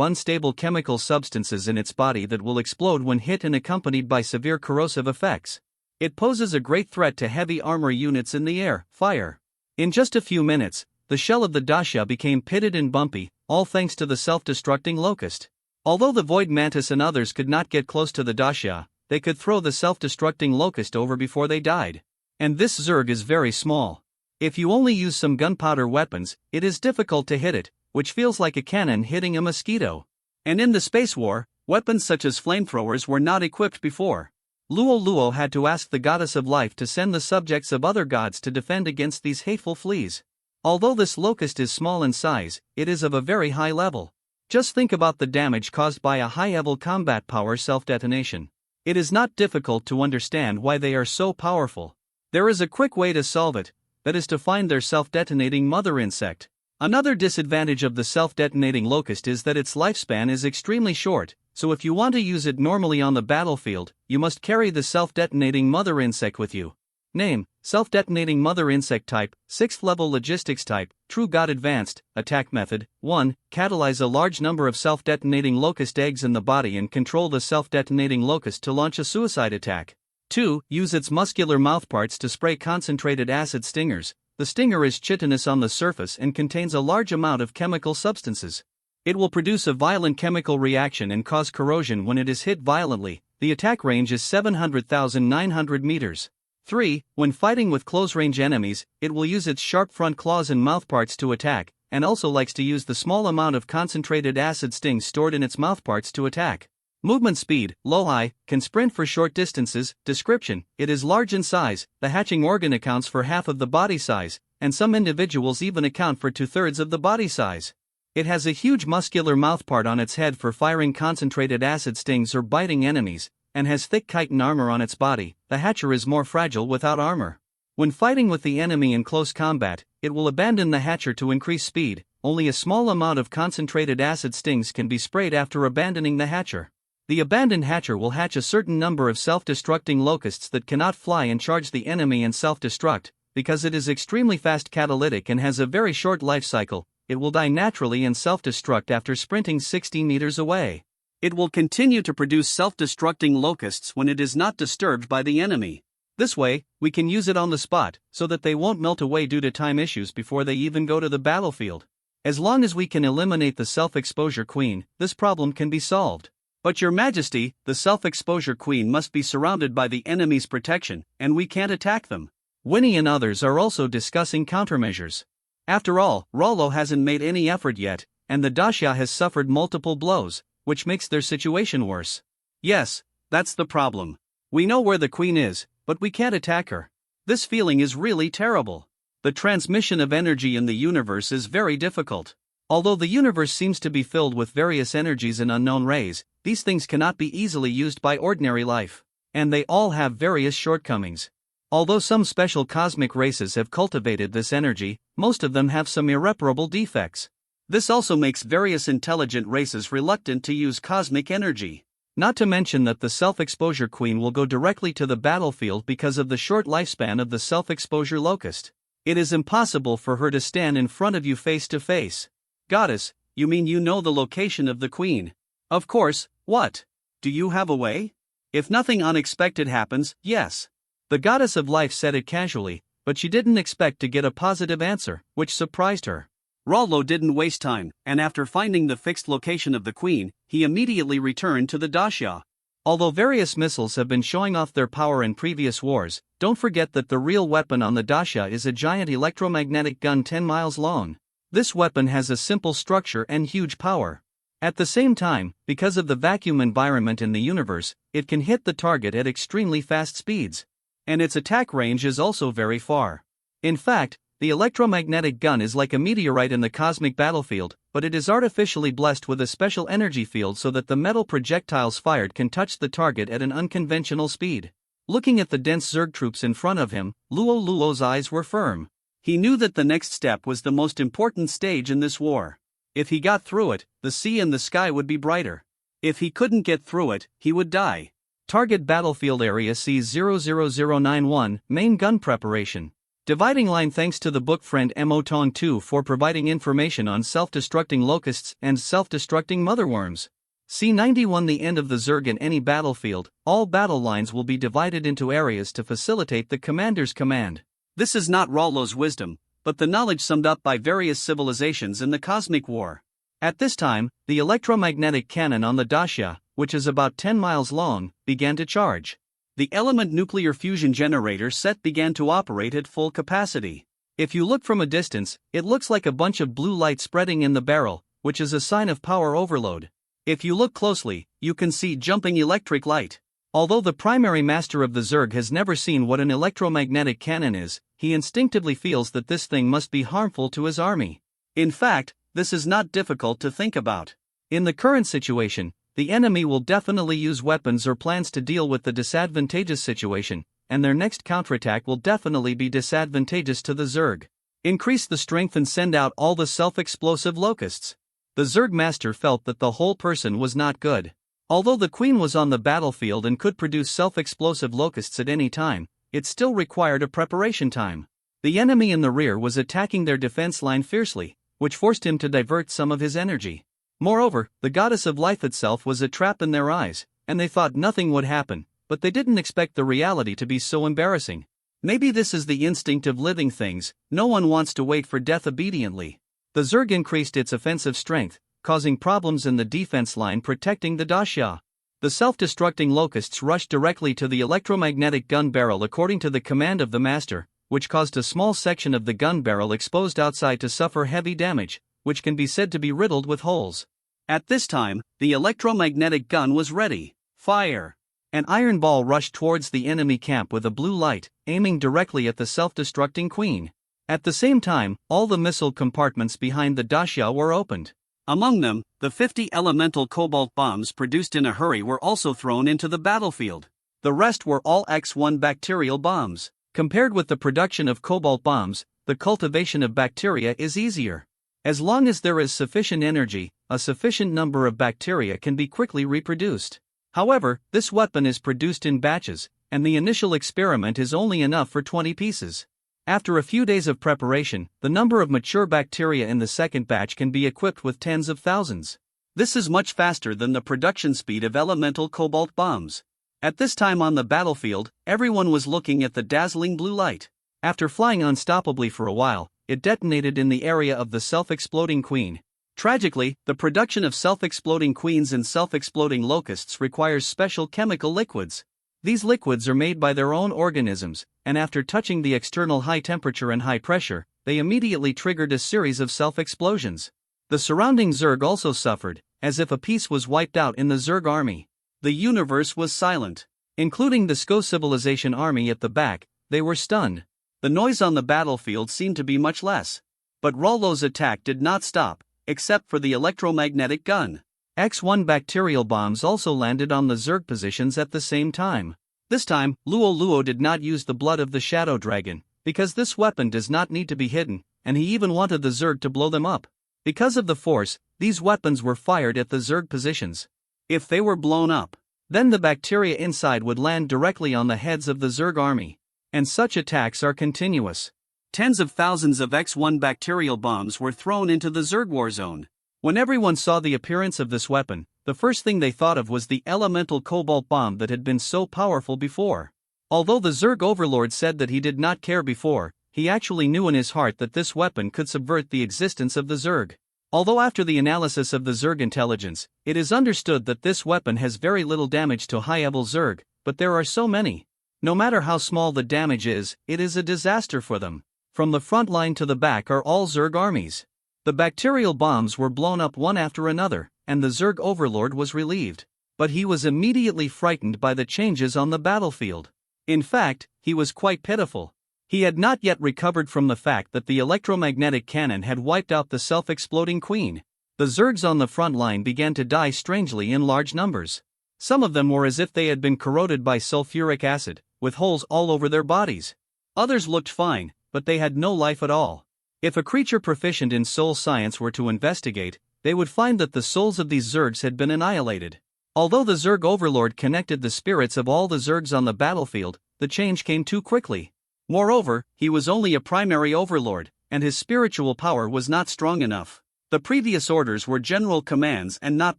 unstable chemical substances in its body that will explode when hit and accompanied by severe corrosive effects. It poses a great threat to heavy armor units in the air, fire. In just a few minutes, the shell of the Daxia became pitted and bumpy, all thanks to the self-destructing locust. Although the Void Mantis and others could not get close to the Daxia, they could throw the self-destructing locust over before they died. And this Zerg is very small. If you only use some gunpowder weapons, it is difficult to hit it, which feels like a cannon hitting a mosquito. And in the space war, weapons such as flamethrowers were not equipped before. Luo Luo had to ask the goddess of life to send the subjects of other gods to defend against these hateful fleas. Although this locust is small in size, it is of a very high level. Just think about the damage caused by a high-level combat power self-detonation. It is not difficult to understand why they are so powerful. There is a quick way to solve it, that is to find their self-detonating mother insect. Another disadvantage of the self-detonating locust is that its lifespan is extremely short, so if you want to use it normally on the battlefield, you must carry the self-detonating mother insect with you. Name: self-detonating mother insect type, 6th level logistics type, True God Advanced, attack method. 1. Catalyze a large number of self-detonating locust eggs in the body and control the self-detonating locust to launch a suicide attack. 2. Use its muscular mouthparts to spray concentrated acid stingers. The stinger is chitinous on the surface and contains a large amount of chemical substances. It will produce a violent chemical reaction and cause corrosion when it is hit violently. The attack range is 700,900 meters. 3. When fighting with close-range enemies, it will use its sharp front claws and mouthparts to attack, and also likes to use the small amount of concentrated acid stings stored in its mouthparts to attack. Movement speed, low-high, can sprint for short distances. Description: it is large in size, the hatching organ accounts for half of the body size, and some individuals even account for 2/3 of the body size. It has a huge muscular mouthpart on its head for firing concentrated acid stings or biting enemies, and has thick chitin armor on its body. The Hatcher is more fragile without armor. When fighting with the enemy in close combat, it will abandon the Hatcher to increase speed. Only a small amount of concentrated acid stings can be sprayed after abandoning the Hatcher. The abandoned Hatcher will hatch a certain number of self-destructing locusts that cannot fly and charge the enemy and self-destruct. Because it is extremely fast catalytic and has a very short life cycle, it will die naturally and self-destruct after sprinting 60 meters away. It will continue to produce self-destructing locusts when it is not disturbed by the enemy. This way, we can use it on the spot, so that they won't melt away due to time issues before they even go to the battlefield. As long as we can eliminate the self-exposure queen, this problem can be solved. But Your Majesty, the self-exposure queen must be surrounded by the enemy's protection, and we can't attack them. Winnie and others are also discussing countermeasures. After all, Rollo hasn't made any effort yet, and the Dacia has suffered multiple blows, which makes their situation worse. Yes, that's the problem. We know where the queen is, but we can't attack her. This feeling is really terrible. The transmission of energy in the universe is very difficult. Although the universe seems to be filled with various energies and unknown rays, these things cannot be easily used by ordinary life. And they all have various shortcomings. Although some special cosmic races have cultivated this energy, most of them have some irreparable defects. This also makes various intelligent races reluctant to use cosmic energy. Not to mention that the self-exposure queen will go directly to the battlefield because of the short lifespan of the self-exposure locust. It is impossible for her to stand in front of you face to face. Goddess, you mean you know the location of the queen? Of course, what? Do you have a way? If nothing unexpected happens, yes. The goddess of life said it casually, but she didn't expect to get a positive answer, which surprised her. Rollo didn't waste time, and after finding the fixed location of the queen, he immediately returned to the Dacia. Although various missiles have been showing off their power in previous wars, don't forget that the real weapon on the Dacia is a giant electromagnetic gun 10 miles long. This weapon has a simple structure and huge power. At the same time, because of the vacuum environment in the universe, it can hit the target at extremely fast speeds. And its attack range is also very far. In fact, the electromagnetic gun is like a meteorite in the cosmic battlefield, but it is artificially blessed with a special energy field so that the metal projectiles fired can touch the target at an unconventional speed. Looking at the dense Zerg troops in front of him, Luo's eyes were firm. He knew that the next step was the most important stage in this war. If he got through it, the sea and the sky would be brighter. If he couldn't get through it, he would die. Target Battlefield Area C00091, Main Gun Preparation. Dividing line. Thanks to the book friend Motong2 for providing information on self-destructing locusts and self-destructing motherworms. C91. The end of the Zerg in any battlefield, all battle lines will be divided into areas to facilitate the commander's command. This is not Rollo's wisdom, but the knowledge summed up by various civilizations in the Cosmic War. At this time, the electromagnetic cannon on the Dacia, which is about 10 miles long, began to charge. The element nuclear fusion generator set began to operate at full capacity. If you look from a distance, it looks like a bunch of blue light spreading in the barrel, which is a sign of power overload. If you look closely, you can see jumping electric light. Although the primary master of the Zerg has never seen what an electromagnetic cannon is, he instinctively feels that this thing must be harmful to his army. In fact, this is not difficult to think about. In the current situation, the enemy will definitely use weapons or plans to deal with the disadvantageous situation, and their next counterattack will definitely be disadvantageous to the Zerg. Increase the strength and send out all the self-explosive locusts. The Zerg master felt that the whole person was not good. Although the queen was on the battlefield and could produce self-explosive locusts at any time, it still required a preparation time. The enemy in the rear was attacking their defense line fiercely, which forced him to divert some of his energy. Moreover, the goddess of life itself was a trap in their eyes, and they thought nothing would happen, but they didn't expect the reality to be so embarrassing. Maybe this is the instinct of living things, no one wants to wait for death obediently. The Zerg increased its offensive strength, causing problems in the defense line protecting the Dacia. The self-destructing locusts rushed directly to the electromagnetic gun barrel according to the command of the master, which caused a small section of the gun barrel exposed outside to suffer heavy damage, which can be said to be riddled with holes. At this time, the electromagnetic gun was ready. Fire! An iron ball rushed towards the enemy camp with a blue light, aiming directly at the self-destructing queen. At the same time, all the missile compartments behind the Dacia were opened. Among them, the 50 elemental cobalt bombs produced in a hurry were also thrown into the battlefield. The rest were all X1 bacterial bombs. Compared with the production of cobalt bombs, the cultivation of bacteria is easier. As long as there is sufficient energy, a sufficient number of bacteria can be quickly reproduced. However, this weapon is produced in batches, and the initial experiment is only enough for 20 pieces. After a few days of preparation, the number of mature bacteria in the second batch can be equipped with tens of thousands. This is much faster than the production speed of elemental cobalt bombs. At this time on the battlefield, everyone was looking at the dazzling blue light. After flying unstoppably for a while, it detonated in the area of the self-exploding queen. Tragically, the production of self-exploding queens and self-exploding locusts requires special chemical liquids. These liquids are made by their own organisms, and after touching the external high temperature and high pressure, they immediately triggered a series of self-explosions. The surrounding Zerg also suffered, as if a piece was wiped out in the Zerg army. The universe was silent. Including the Sko civilization army at the back, they were stunned. The noise on the battlefield seemed to be much less. But Rollo's attack did not stop, except for the electromagnetic gun. X1 bacterial bombs also landed on the Zerg positions at the same time. This time, Luo Luo did not use the blood of the Shadow Dragon, because this weapon does not need to be hidden, and he even wanted the Zerg to blow them up. Because of the force, these weapons were fired at the Zerg positions. If they were blown up, then the bacteria inside would land directly on the heads of the Zerg army. And such attacks are continuous. Tens of thousands of X1 bacterial bombs were thrown into the Zerg war zone. When everyone saw the appearance of this weapon, the first thing they thought of was the elemental cobalt bomb that had been so powerful before. Although the Zerg overlord said that he did not care before, he actually knew in his heart that this weapon could subvert the existence of the Zerg. Although after the analysis of the Zerg intelligence, it is understood that this weapon has very little damage to high-level Zerg, but there are so many. No matter how small the damage is, it is a disaster for them. From the front line to the back are all Zerg armies. The bacterial bombs were blown up one after another, and the Zerg overlord was relieved. But he was immediately frightened by the changes on the battlefield. In fact, he was quite pitiful. He had not yet recovered from the fact that the electromagnetic cannon had wiped out the self-exploding queen. The Zergs on the front line began to die strangely in large numbers. Some of them were as if they had been corroded by sulfuric acid, with holes all over their bodies. Others looked fine, but they had no life at all. If a creature proficient in soul science were to investigate, they would find that the souls of these Zergs had been annihilated. Although the Zerg overlord connected the spirits of all the Zergs on the battlefield, the change came too quickly. Moreover, he was only a primary overlord, and his spiritual power was not strong enough. The previous orders were general commands and not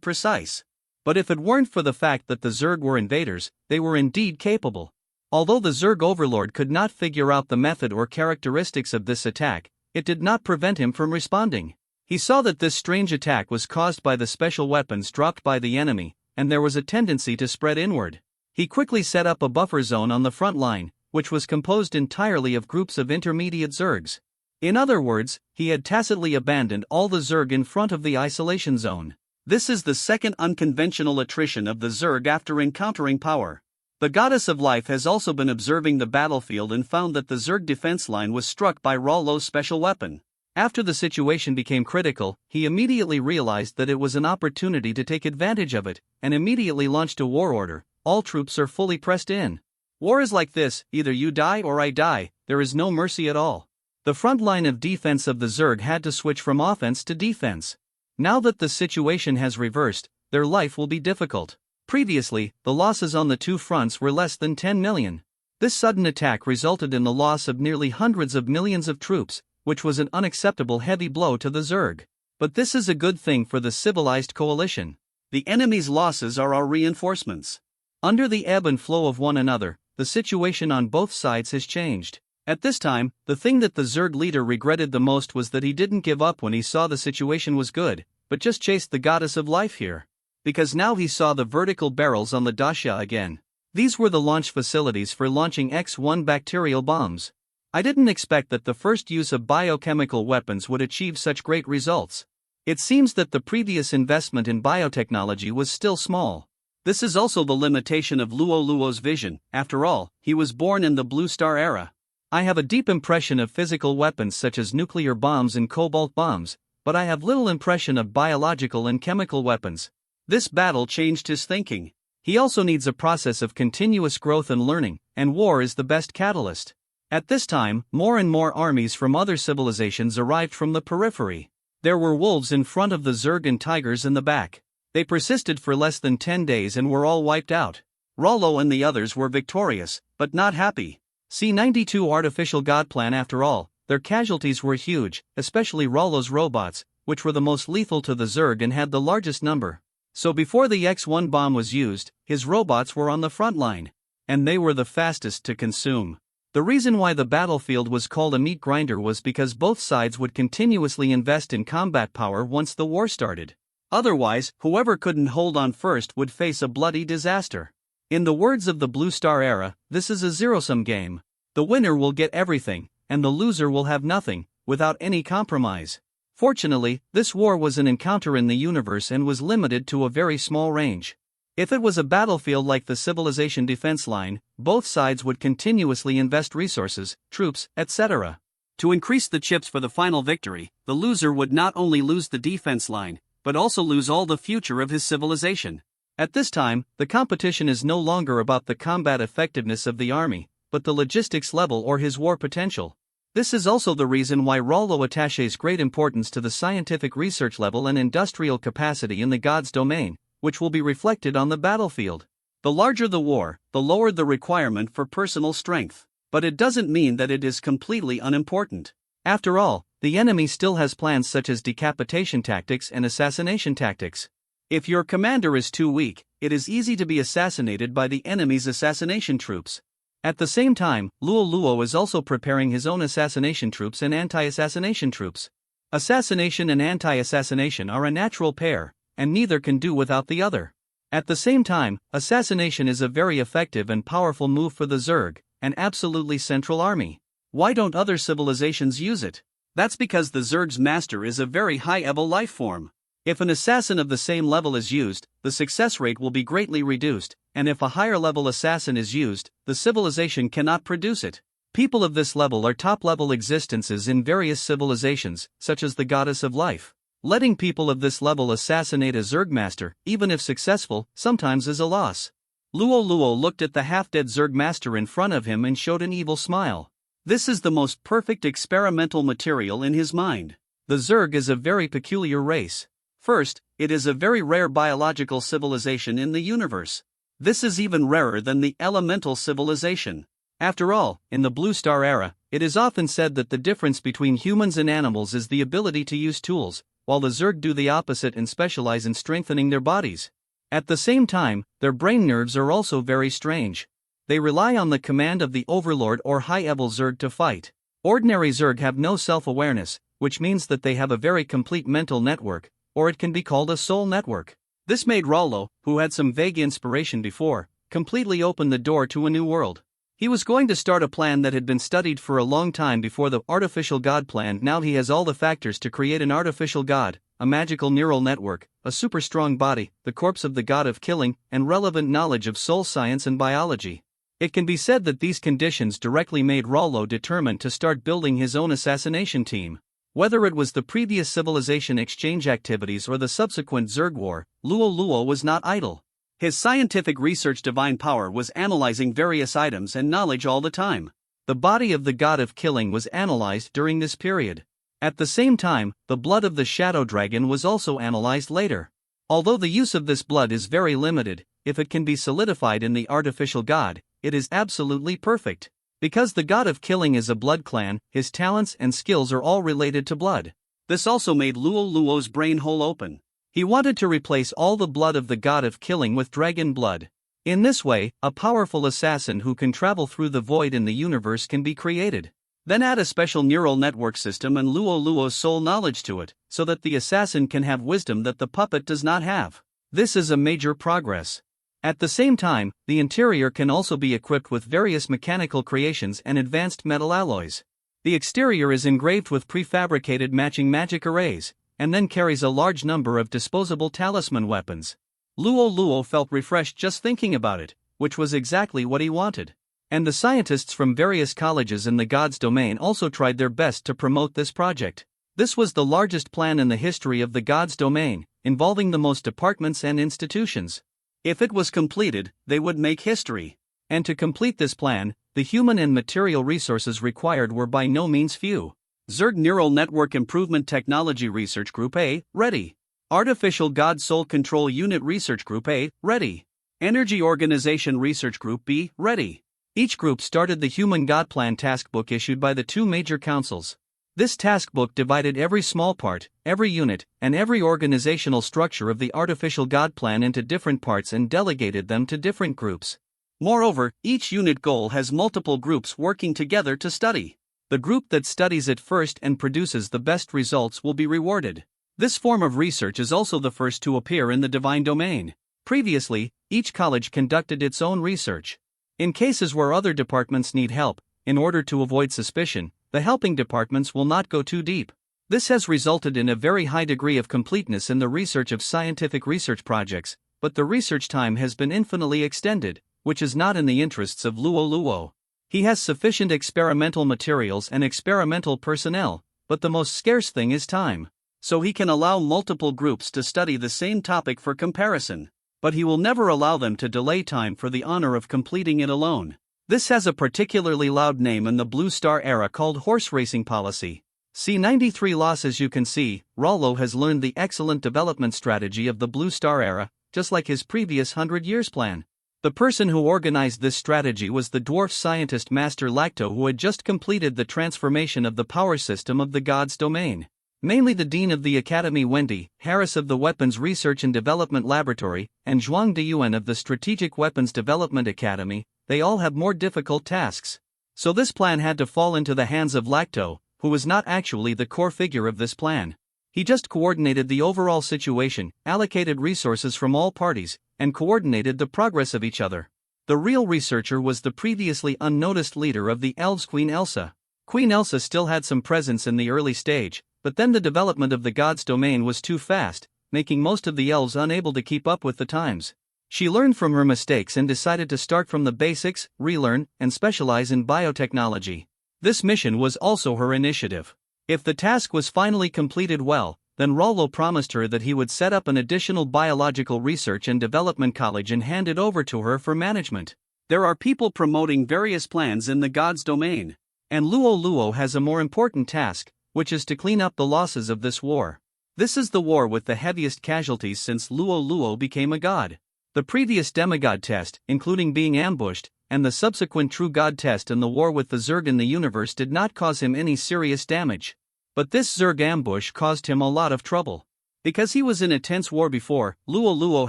precise. But if it weren't for the fact that the Zerg were invaders, they were indeed capable. Although the Zerg overlord could not figure out the method or characteristics of this attack, it did not prevent him from responding. He saw that this strange attack was caused by the special weapons dropped by the enemy, and there was a tendency to spread inward. He quickly set up a buffer zone on the front line, which was composed entirely of groups of intermediate Zergs. In other words, he had tacitly abandoned all the Zerg in front of the isolation zone. This is the second unconventional attrition of the Zerg after encountering power. The Goddess of Life has also been observing the battlefield and found that the Zerg defense line was struck by Rollo's special weapon. After the situation became critical, he immediately realized that it was an opportunity to take advantage of it, and immediately launched a war order. All troops are fully pressed in. War is like this, either you die or I die, there is no mercy at all. The front line of defense of the Zerg had to switch from offense to defense. Now that the situation has reversed, their life will be difficult. Previously, the losses on the two fronts were less than 10 million. This sudden attack resulted in the loss of nearly hundreds of millions of troops, which was an unacceptable heavy blow to the Zerg. But this is a good thing for the civilized coalition. The enemy's losses are our reinforcements. Under the ebb and flow of one another, the situation on both sides has changed. At this time, the thing that the Zerg leader regretted the most was that he didn't give up when he saw the situation was good, but just chased the Goddess of Life here. Because now he saw the vertical barrels on the Dacia again. These were the launch facilities for launching X1 bacterial bombs. I didn't expect that the first use of biochemical weapons would achieve such great results. It seems that the previous investment in biotechnology was still small. This is also the limitation of Luo Luo's vision. After all, he was born in the Blue Star era. I have a deep impression of physical weapons such as nuclear bombs and cobalt bombs, but I have little impression of biological and chemical weapons. This battle changed his thinking. He also needs a process of continuous growth and learning, and war is the best catalyst. At this time, more and more armies from other civilizations arrived from the periphery. There were wolves in front of the Zerg and tigers in the back. They persisted for less than 10 days and were all wiped out. Rollo and the others were victorious, but not happy. C-92 Artificial God Plan. After all, their casualties were huge, especially Rollo's robots, which were the most lethal to the Zerg and had the largest number. So before the X-1 bomb was used, his robots were on the front line. And they were the fastest to consume. The reason why the battlefield was called a meat grinder was because both sides would continuously invest in combat power once the war started. Otherwise, whoever couldn't hold on first would face a bloody disaster. In the words of the Blue Star era, this is a zero-sum game. The winner will get everything, and the loser will have nothing, without any compromise. Fortunately, this war was an encounter in the universe and was limited to a very small range. If it was a battlefield like the Civilization defense line, both sides would continuously invest resources, troops, etc. To increase the chips for the final victory, the loser would not only lose the defense line, but also lose all the future of his civilization. At this time, the competition is no longer about the combat effectiveness of the army, but the logistics level or his war potential. This is also the reason why Rollo attaches great importance to the scientific research level and industrial capacity in the God's domain, which will be reflected on the battlefield. The larger the war, the lower the requirement for personal strength. But it doesn't mean that it is completely unimportant. After all, the enemy still has plans such as decapitation tactics and assassination tactics. If your commander is too weak, it is easy to be assassinated by the enemy's assassination troops. At the same time, Luo Luo is also preparing his own assassination troops and anti-assassination troops. Assassination and anti-assassination are a natural pair, and neither can do without the other. At the same time, assassination is a very effective and powerful move for the Zerg, an absolutely central army. Why don't other civilizations use it? That's because the Zerg's master is a very high-level life form. If an assassin of the same level is used, the success rate will be greatly reduced, and if a higher-level assassin is used, the civilization cannot produce it. People of this level are top-level existences in various civilizations, such as the goddess of life. Letting people of this level assassinate a Zerg master, even if successful, sometimes is a loss. Luo Luo looked at the half-dead Zerg master in front of him and showed an evil smile. This is the most perfect experimental material in his mind. The Zerg is a very peculiar race. First, it is a very rare biological civilization in the universe. This is even rarer than the elemental civilization. After all, in the Blue Star era, it is often said that the difference between humans and animals is the ability to use tools, while the Zerg do the opposite and specialize in strengthening their bodies. At the same time, their brain nerves are also very strange. They rely on the command of the Overlord or high-level Zerg to fight. Ordinary Zerg have no self-awareness, which means that they have a very complete mental network, or it can be called a soul network. This made Rollo, who had some vague inspiration before, completely open the door to a new world. He was going to start a plan that had been studied for a long time before the artificial god plan. Now he has all the factors to create an artificial god, a magical neural network, a super strong body, the corpse of the god of killing, and relevant knowledge of soul science and biology. It can be said that these conditions directly made Rollo determined to start building his own assassination team. Whether it was the previous civilization exchange activities or the subsequent Zerg war, Luo Luo was not idle. His scientific research divine power was analyzing various items and knowledge all the time. The body of the god of killing was analyzed during this period. At the same time, the blood of the shadow dragon was also analyzed later. Although the use of this blood is very limited, if it can be solidified in the artificial god, it is absolutely perfect. Because the god of killing is a blood clan, his talents and skills are all related to blood. This also made Luo Luo's brain hole open. He wanted to replace all the blood of the god of killing with dragon blood. In this way, a powerful assassin who can travel through the void in the universe can be created. Then add a special neural network system and Luo Luo's soul knowledge to it, so that the assassin can have wisdom that the puppet does not have. This is a major progress. At the same time, the interior can also be equipped with various mechanical creations and advanced metal alloys. The exterior is engraved with prefabricated matching magic arrays, and then carries a large number of disposable talisman weapons. Luo Luo felt refreshed just thinking about it, which was exactly what he wanted. And the scientists from various colleges in the God's domain also tried their best to promote this project. This was the largest plan in the history of the God's domain, involving the most departments and institutions. If it was completed, they would make history. And to complete this plan, the human and material resources required were by no means few. Zerg Neural Network Improvement Technology Research Group A, ready. Artificial God Soul Control Unit Research Group A, ready. Energy Organization Research Group B, ready. Each group started the Human God Plan task book issued by the two major councils. This task book divided every small part, every unit, and every organizational structure of the Artificial God Plan into different parts and delegated them to different groups. Moreover, each unit goal has multiple groups working together to study. The group that studies it first and produces the best results will be rewarded. This form of research is also the first to appear in the divine domain. Previously, each college conducted its own research. In cases where other departments need help, in order to avoid suspicion, the helping departments will not go too deep. This has resulted in a very high degree of completeness in the research of scientific research projects, but the research time has been infinitely extended, which is not in the interests of Luo Luo. He has sufficient experimental materials and experimental personnel, but the most scarce thing is time. So he can allow multiple groups to study the same topic for comparison, but he will never allow them to delay time for the honor of completing it alone. This has a particularly loud name in the Blue Star era called horse racing policy. C93 loss. As you can see, Rollo has learned the excellent development strategy of the Blue Star era, just like his previous 100 years plan. The person who organized this strategy was the dwarf scientist Master Lacto, who had just completed the transformation of the power system of the God's domain. Mainly the Dean of the Academy Wendy, Harris of the Weapons Research and Development Laboratory, and Zhuang Deyuan of the Strategic Weapons Development Academy, they all have more difficult tasks. So this plan had to fall into the hands of Lacto, who was not actually the core figure of this plan. He just coordinated the overall situation, allocated resources from all parties, and coordinated the progress of each other. The real researcher was the previously unnoticed leader of the elves, Queen Elsa. Queen Elsa still had some presence in the early stage, but then the development of the God's domain was too fast, making most of the elves unable to keep up with the times. She learned from her mistakes and decided to start from the basics, relearn, and specialize in biotechnology. This mission was also her initiative. If the task was finally completed well, then Rollo promised her that he would set up an additional biological research and development college and hand it over to her for management. There are people promoting various plans in the God's domain, and Luo Luo has a more important task, which is to clean up the losses of this war. This is the war with the heaviest casualties since Luo Luo became a god. The previous demigod test, including being ambushed, and the subsequent true god test and the war with the Zerg in the universe did not cause him any serious damage. But this Zerg ambush caused him a lot of trouble. Because he was in a tense war before, Luo Luo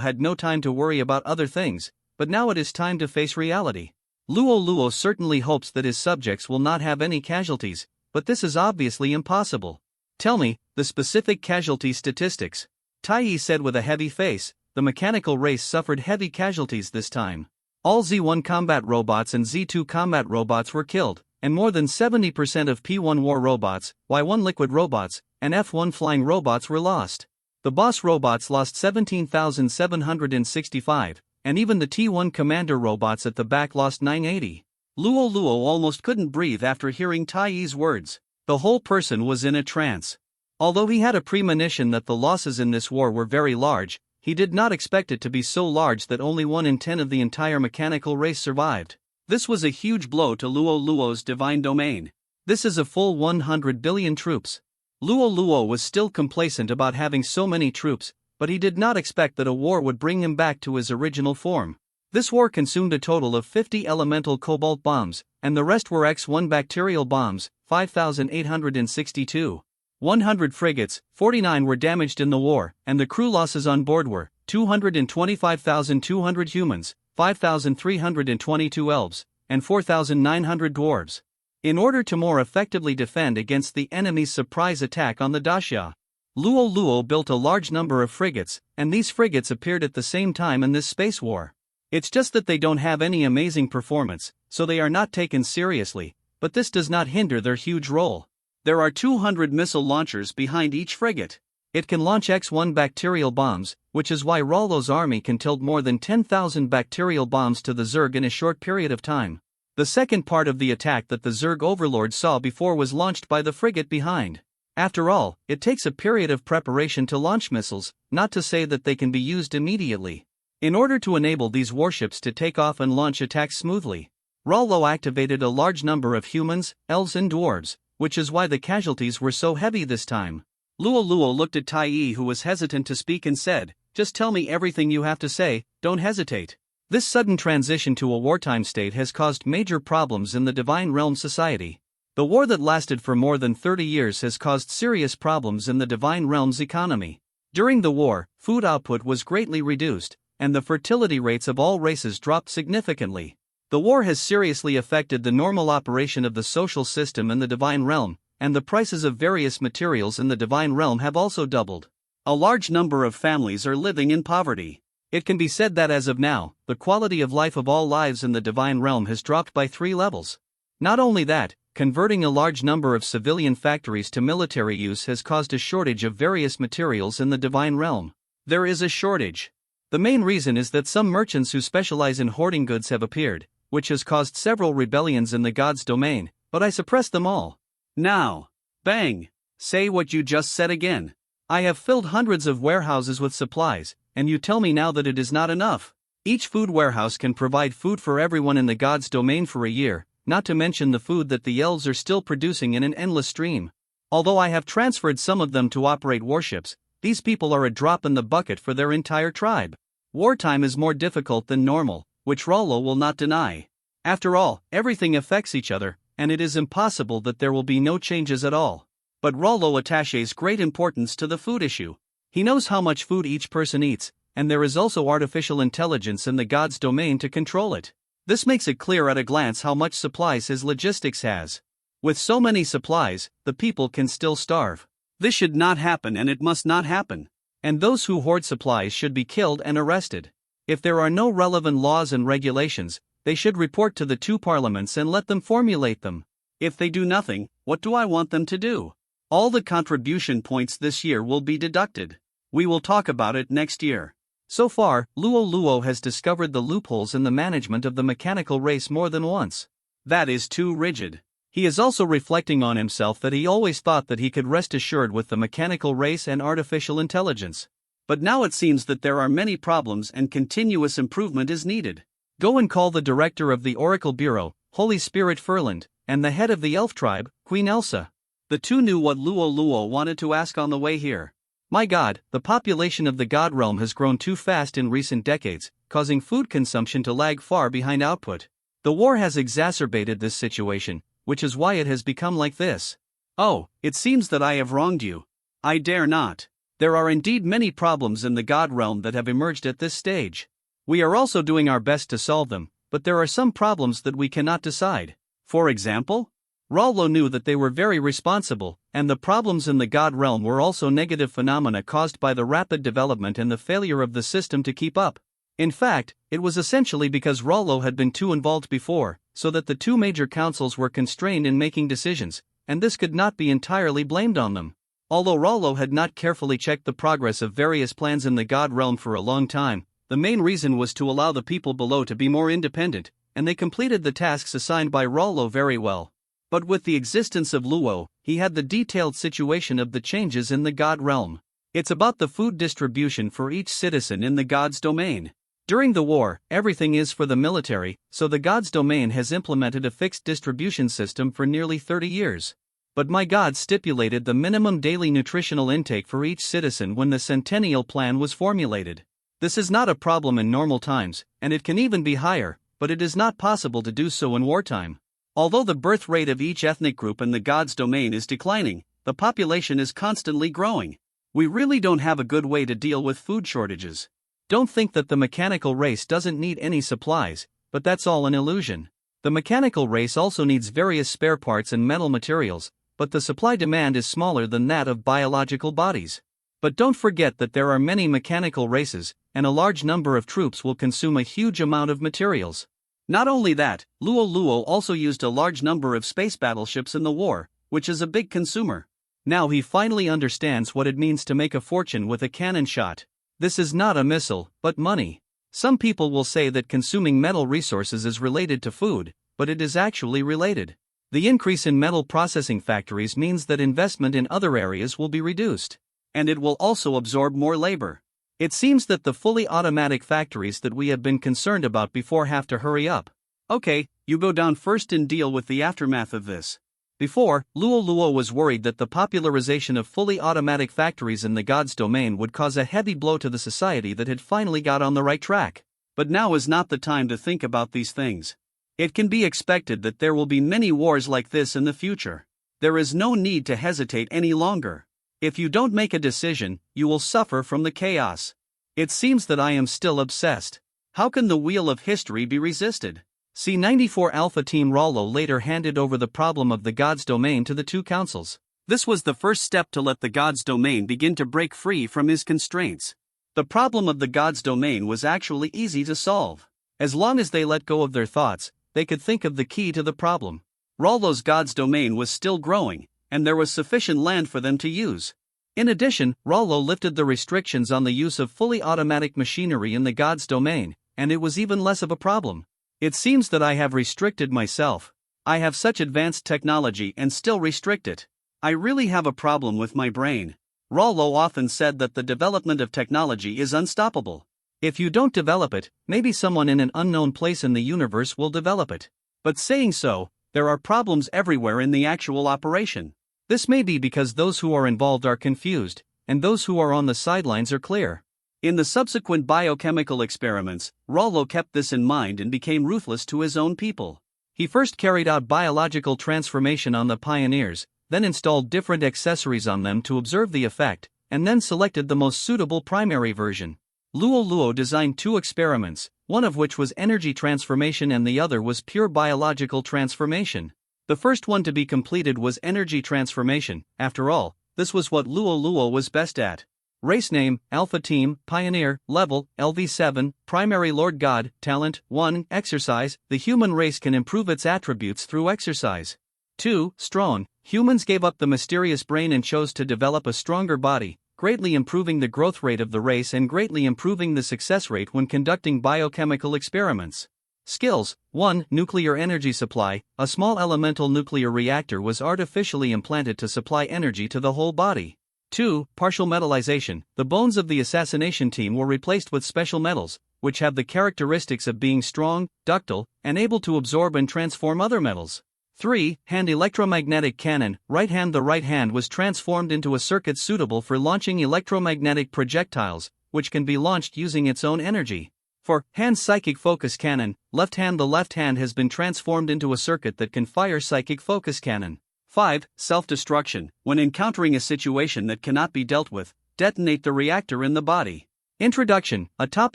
had no time to worry about other things, but now it is time to face reality. Luo Luo certainly hopes that his subjects will not have any casualties, but this is obviously impossible. Tell me, the specific casualty statistics. Tai Yi said with a heavy face. The mechanical race suffered heavy casualties this time. All Z1 combat robots and Z2 combat robots were killed, and more than 70% of P1 war robots, Y1 liquid robots, and F1 flying robots were lost. The boss robots lost 17,765, and even the T1 commander robots at the back lost 980. Luo Luo almost couldn't breathe after hearing Tai Yi's words. The whole person was in a trance. Although he had a premonition that the losses in this war were very large, he did not expect it to be so large that only 1 in 10 of the entire mechanical race survived. This was a huge blow to Luo Luo's divine domain. This is a full 100 billion troops. Luo Luo was still complacent about having so many troops, but he did not expect that a war would bring him back to his original form. This war consumed a total of 50 elemental cobalt bombs, and the rest were X1 bacterial bombs, 5,862. 100 frigates, 49 were damaged in the war, and the crew losses on board were 225,200 humans, 5,322 elves, and 4,900 dwarves. In order to more effectively defend against the enemy's surprise attack on the Daxia, Luo Luo built a large number of frigates, and these frigates appeared at the same time in this space war. It's just that they don't have any amazing performance, so they are not taken seriously, but this does not hinder their huge role. There are 200 missile launchers behind each frigate. It can launch X1 bacterial bombs, which is why Rollo's army can tilt more than 10,000 bacterial bombs to the Zerg in a short period of time. The second part of the attack that the Zerg overlord saw before was launched by the frigate behind. After all, it takes a period of preparation to launch missiles, not to say that they can be used immediately. In order to enable these warships to take off and launch attacks smoothly, Rollo activated a large number of humans, elves and dwarves, which is why the casualties were so heavy this time. Luo Luo looked at Tai Yi, who was hesitant to speak, and said, "Just tell me everything you have to say, don't hesitate." This sudden transition to a wartime state has caused major problems in the Divine Realm society. The war that lasted for more than 30 years has caused serious problems in the Divine Realm's economy. During the war, food output was greatly reduced, and the fertility rates of all races dropped significantly. The war has seriously affected the normal operation of the social system in the Divine Realm, and the prices of various materials in the Divine Realm have also doubled. A large number of families are living in poverty. It can be said that as of now, the quality of life of all lives in the Divine Realm has dropped by 3 levels. Not only that, converting a large number of civilian factories to military use has caused a shortage of various materials in the Divine Realm. There is a shortage. The main reason is that some merchants who specialize in hoarding goods have appeared, which has caused several rebellions in the God's domain, but I suppressed them all. Now, bang! Say what you just said again. I have filled hundreds of warehouses with supplies, and you tell me now that it is not enough. Each food warehouse can provide food for everyone in the God's domain for a year, not to mention the food that the elves are still producing in an endless stream. Although I have transferred some of them to operate warships, these people are a drop in the bucket for their entire tribe. Wartime is more difficult than normal, which Rollo will not deny. After all, everything affects each other, and it is impossible that there will be no changes at all. But Rollo attaches great importance to the food issue. He knows how much food each person eats, and there is also artificial intelligence in the God's domain to control it. This makes it clear at a glance how much supplies his logistics has. With so many supplies, the people can still starve. This should not happen, and it must not happen. And those who hoard supplies should be killed and arrested. If there are no relevant laws and regulations, they should report to the 2 parliaments and let them formulate them. If they do nothing, what do I want them to do? All the contribution points this year will be deducted. We will talk about it next year. So far, Luo Luo has discovered the loopholes in the management of the mechanical race more than once. That is too rigid. He is also reflecting on himself that he always thought that he could rest assured with the mechanical race and artificial intelligence. But now it seems that there are many problems and continuous improvement is needed. Go and call the director of the Oracle Bureau, Holy Spirit Furland, and the head of the elf tribe, Queen Elsa. The 2 knew what Luo Luo wanted to ask on the way here. My God, the population of the God realm has grown too fast in recent decades, causing food consumption to lag far behind output. The war has exacerbated this situation, which is why it has become like this. Oh, it seems that I have wronged you. I dare not. There are indeed many problems in the God realm that have emerged at this stage. We are also doing our best to solve them, but there are some problems that we cannot decide. For example, Rollo knew that they were very responsible, and the problems in the God realm were also negative phenomena caused by the rapid development and the failure of the system to keep up. In fact, it was essentially because Rollo had been too involved before, so that the 2 major councils were constrained in making decisions, and this could not be entirely blamed on them. Although Rollo had not carefully checked the progress of various plans in the God realm for a long time, the main reason was to allow the people below to be more independent, and they completed the tasks assigned by Rollo very well. But with the existence of Luo, he had the detailed situation of the changes in the God realm. It's about the food distribution for each citizen in the God's domain. During the war, everything is for the military, so the God's domain has implemented a fixed distribution system for nearly 30 years. But my God stipulated the minimum daily nutritional intake for each citizen when the Centennial Plan was formulated. This is not a problem in normal times, and it can even be higher, but it is not possible to do so in wartime. Although the birth rate of each ethnic group in the God's domain is declining, the population is constantly growing. We really don't have a good way to deal with food shortages. Don't think that the mechanical race doesn't need any supplies, but that's all an illusion. The mechanical race also needs various spare parts and metal materials, but the supply demand is smaller than that of biological bodies. But don't forget that there are many mechanical races, and a large number of troops will consume a huge amount of materials. Not only that, Luo Luo also used a large number of space battleships in the war, which is a big consumer. Now he finally understands what it means to make a fortune with a cannon shot. This is not a missile, but money. Some people will say that consuming metal resources is related to food, but it is actually related. The increase in metal processing factories means that investment in other areas will be reduced. And it will also absorb more labor. It seems that the fully automatic factories that we have been concerned about before have to hurry up. Okay, you go down first and deal with the aftermath of this. Before, Luo Luo was worried that the popularization of fully automatic factories in the God's domain would cause a heavy blow to the society that had finally got on the right track. But now is not the time to think about these things. It can be expected that there will be many wars like this in the future. There is no need to hesitate any longer. If you don't make a decision, you will suffer from the chaos. It seems that I am still obsessed. How can the wheel of history be resisted? C-94 Alpha Team Rollo later handed over the problem of the God's domain to the two councils. This was the first step to let the God's domain begin to break free from his constraints. The problem of the God's domain was actually easy to solve. As long as they let go of their thoughts, they could think of the key to the problem. Rollo's God's domain was still growing, and there was sufficient land for them to use. In addition, Rollo lifted the restrictions on the use of fully automatic machinery in the God's domain, and it was even less of a problem. It seems that I have restricted myself. I have such advanced technology and still restrict it. I really have a problem with my brain. Rollo often said that the development of technology is unstoppable. If you don't develop it, maybe someone in an unknown place in the universe will develop it. But saying so, there are problems everywhere in the actual operation. This may be because those who are involved are confused, and those who are on the sidelines are clear. In the subsequent biochemical experiments, Rollo kept this in mind and became ruthless to his own people. He first carried out biological transformation on the pioneers, then installed different accessories on them to observe the effect, and then selected the most suitable primary version. Luo Luo designed two experiments, one of which was energy transformation and the other was pure biological transformation. The first one to be completed was energy transformation. After all, this was what Luo Luo was best at. Race name, Alpha Team, Pioneer, Level, LV7, Primary Lord God, Talent, 1, Exercise, the human race can improve its attributes through exercise. 2, Strong, humans gave up the mysterious brain and chose to develop a stronger body, greatly improving the growth rate of the race and greatly improving the success rate when conducting biochemical experiments. Skills, 1. Nuclear energy supply, a small elemental nuclear reactor was artificially implanted to supply energy to the whole body. 2. Partial metallization, the bones of the assassination team were replaced with special metals, which have the characteristics of being strong, ductile, and able to absorb and transform other metals. 3. Hand electromagnetic cannon, right hand. The right hand was transformed into a circuit suitable for launching electromagnetic projectiles, which can be launched using its own energy. For hand psychic focus cannon, left hand. The left hand has been transformed into a circuit that can fire psychic focus cannon. 5. Self-destruction, when encountering a situation that cannot be dealt with, detonate the reactor in the body. Introduction, a top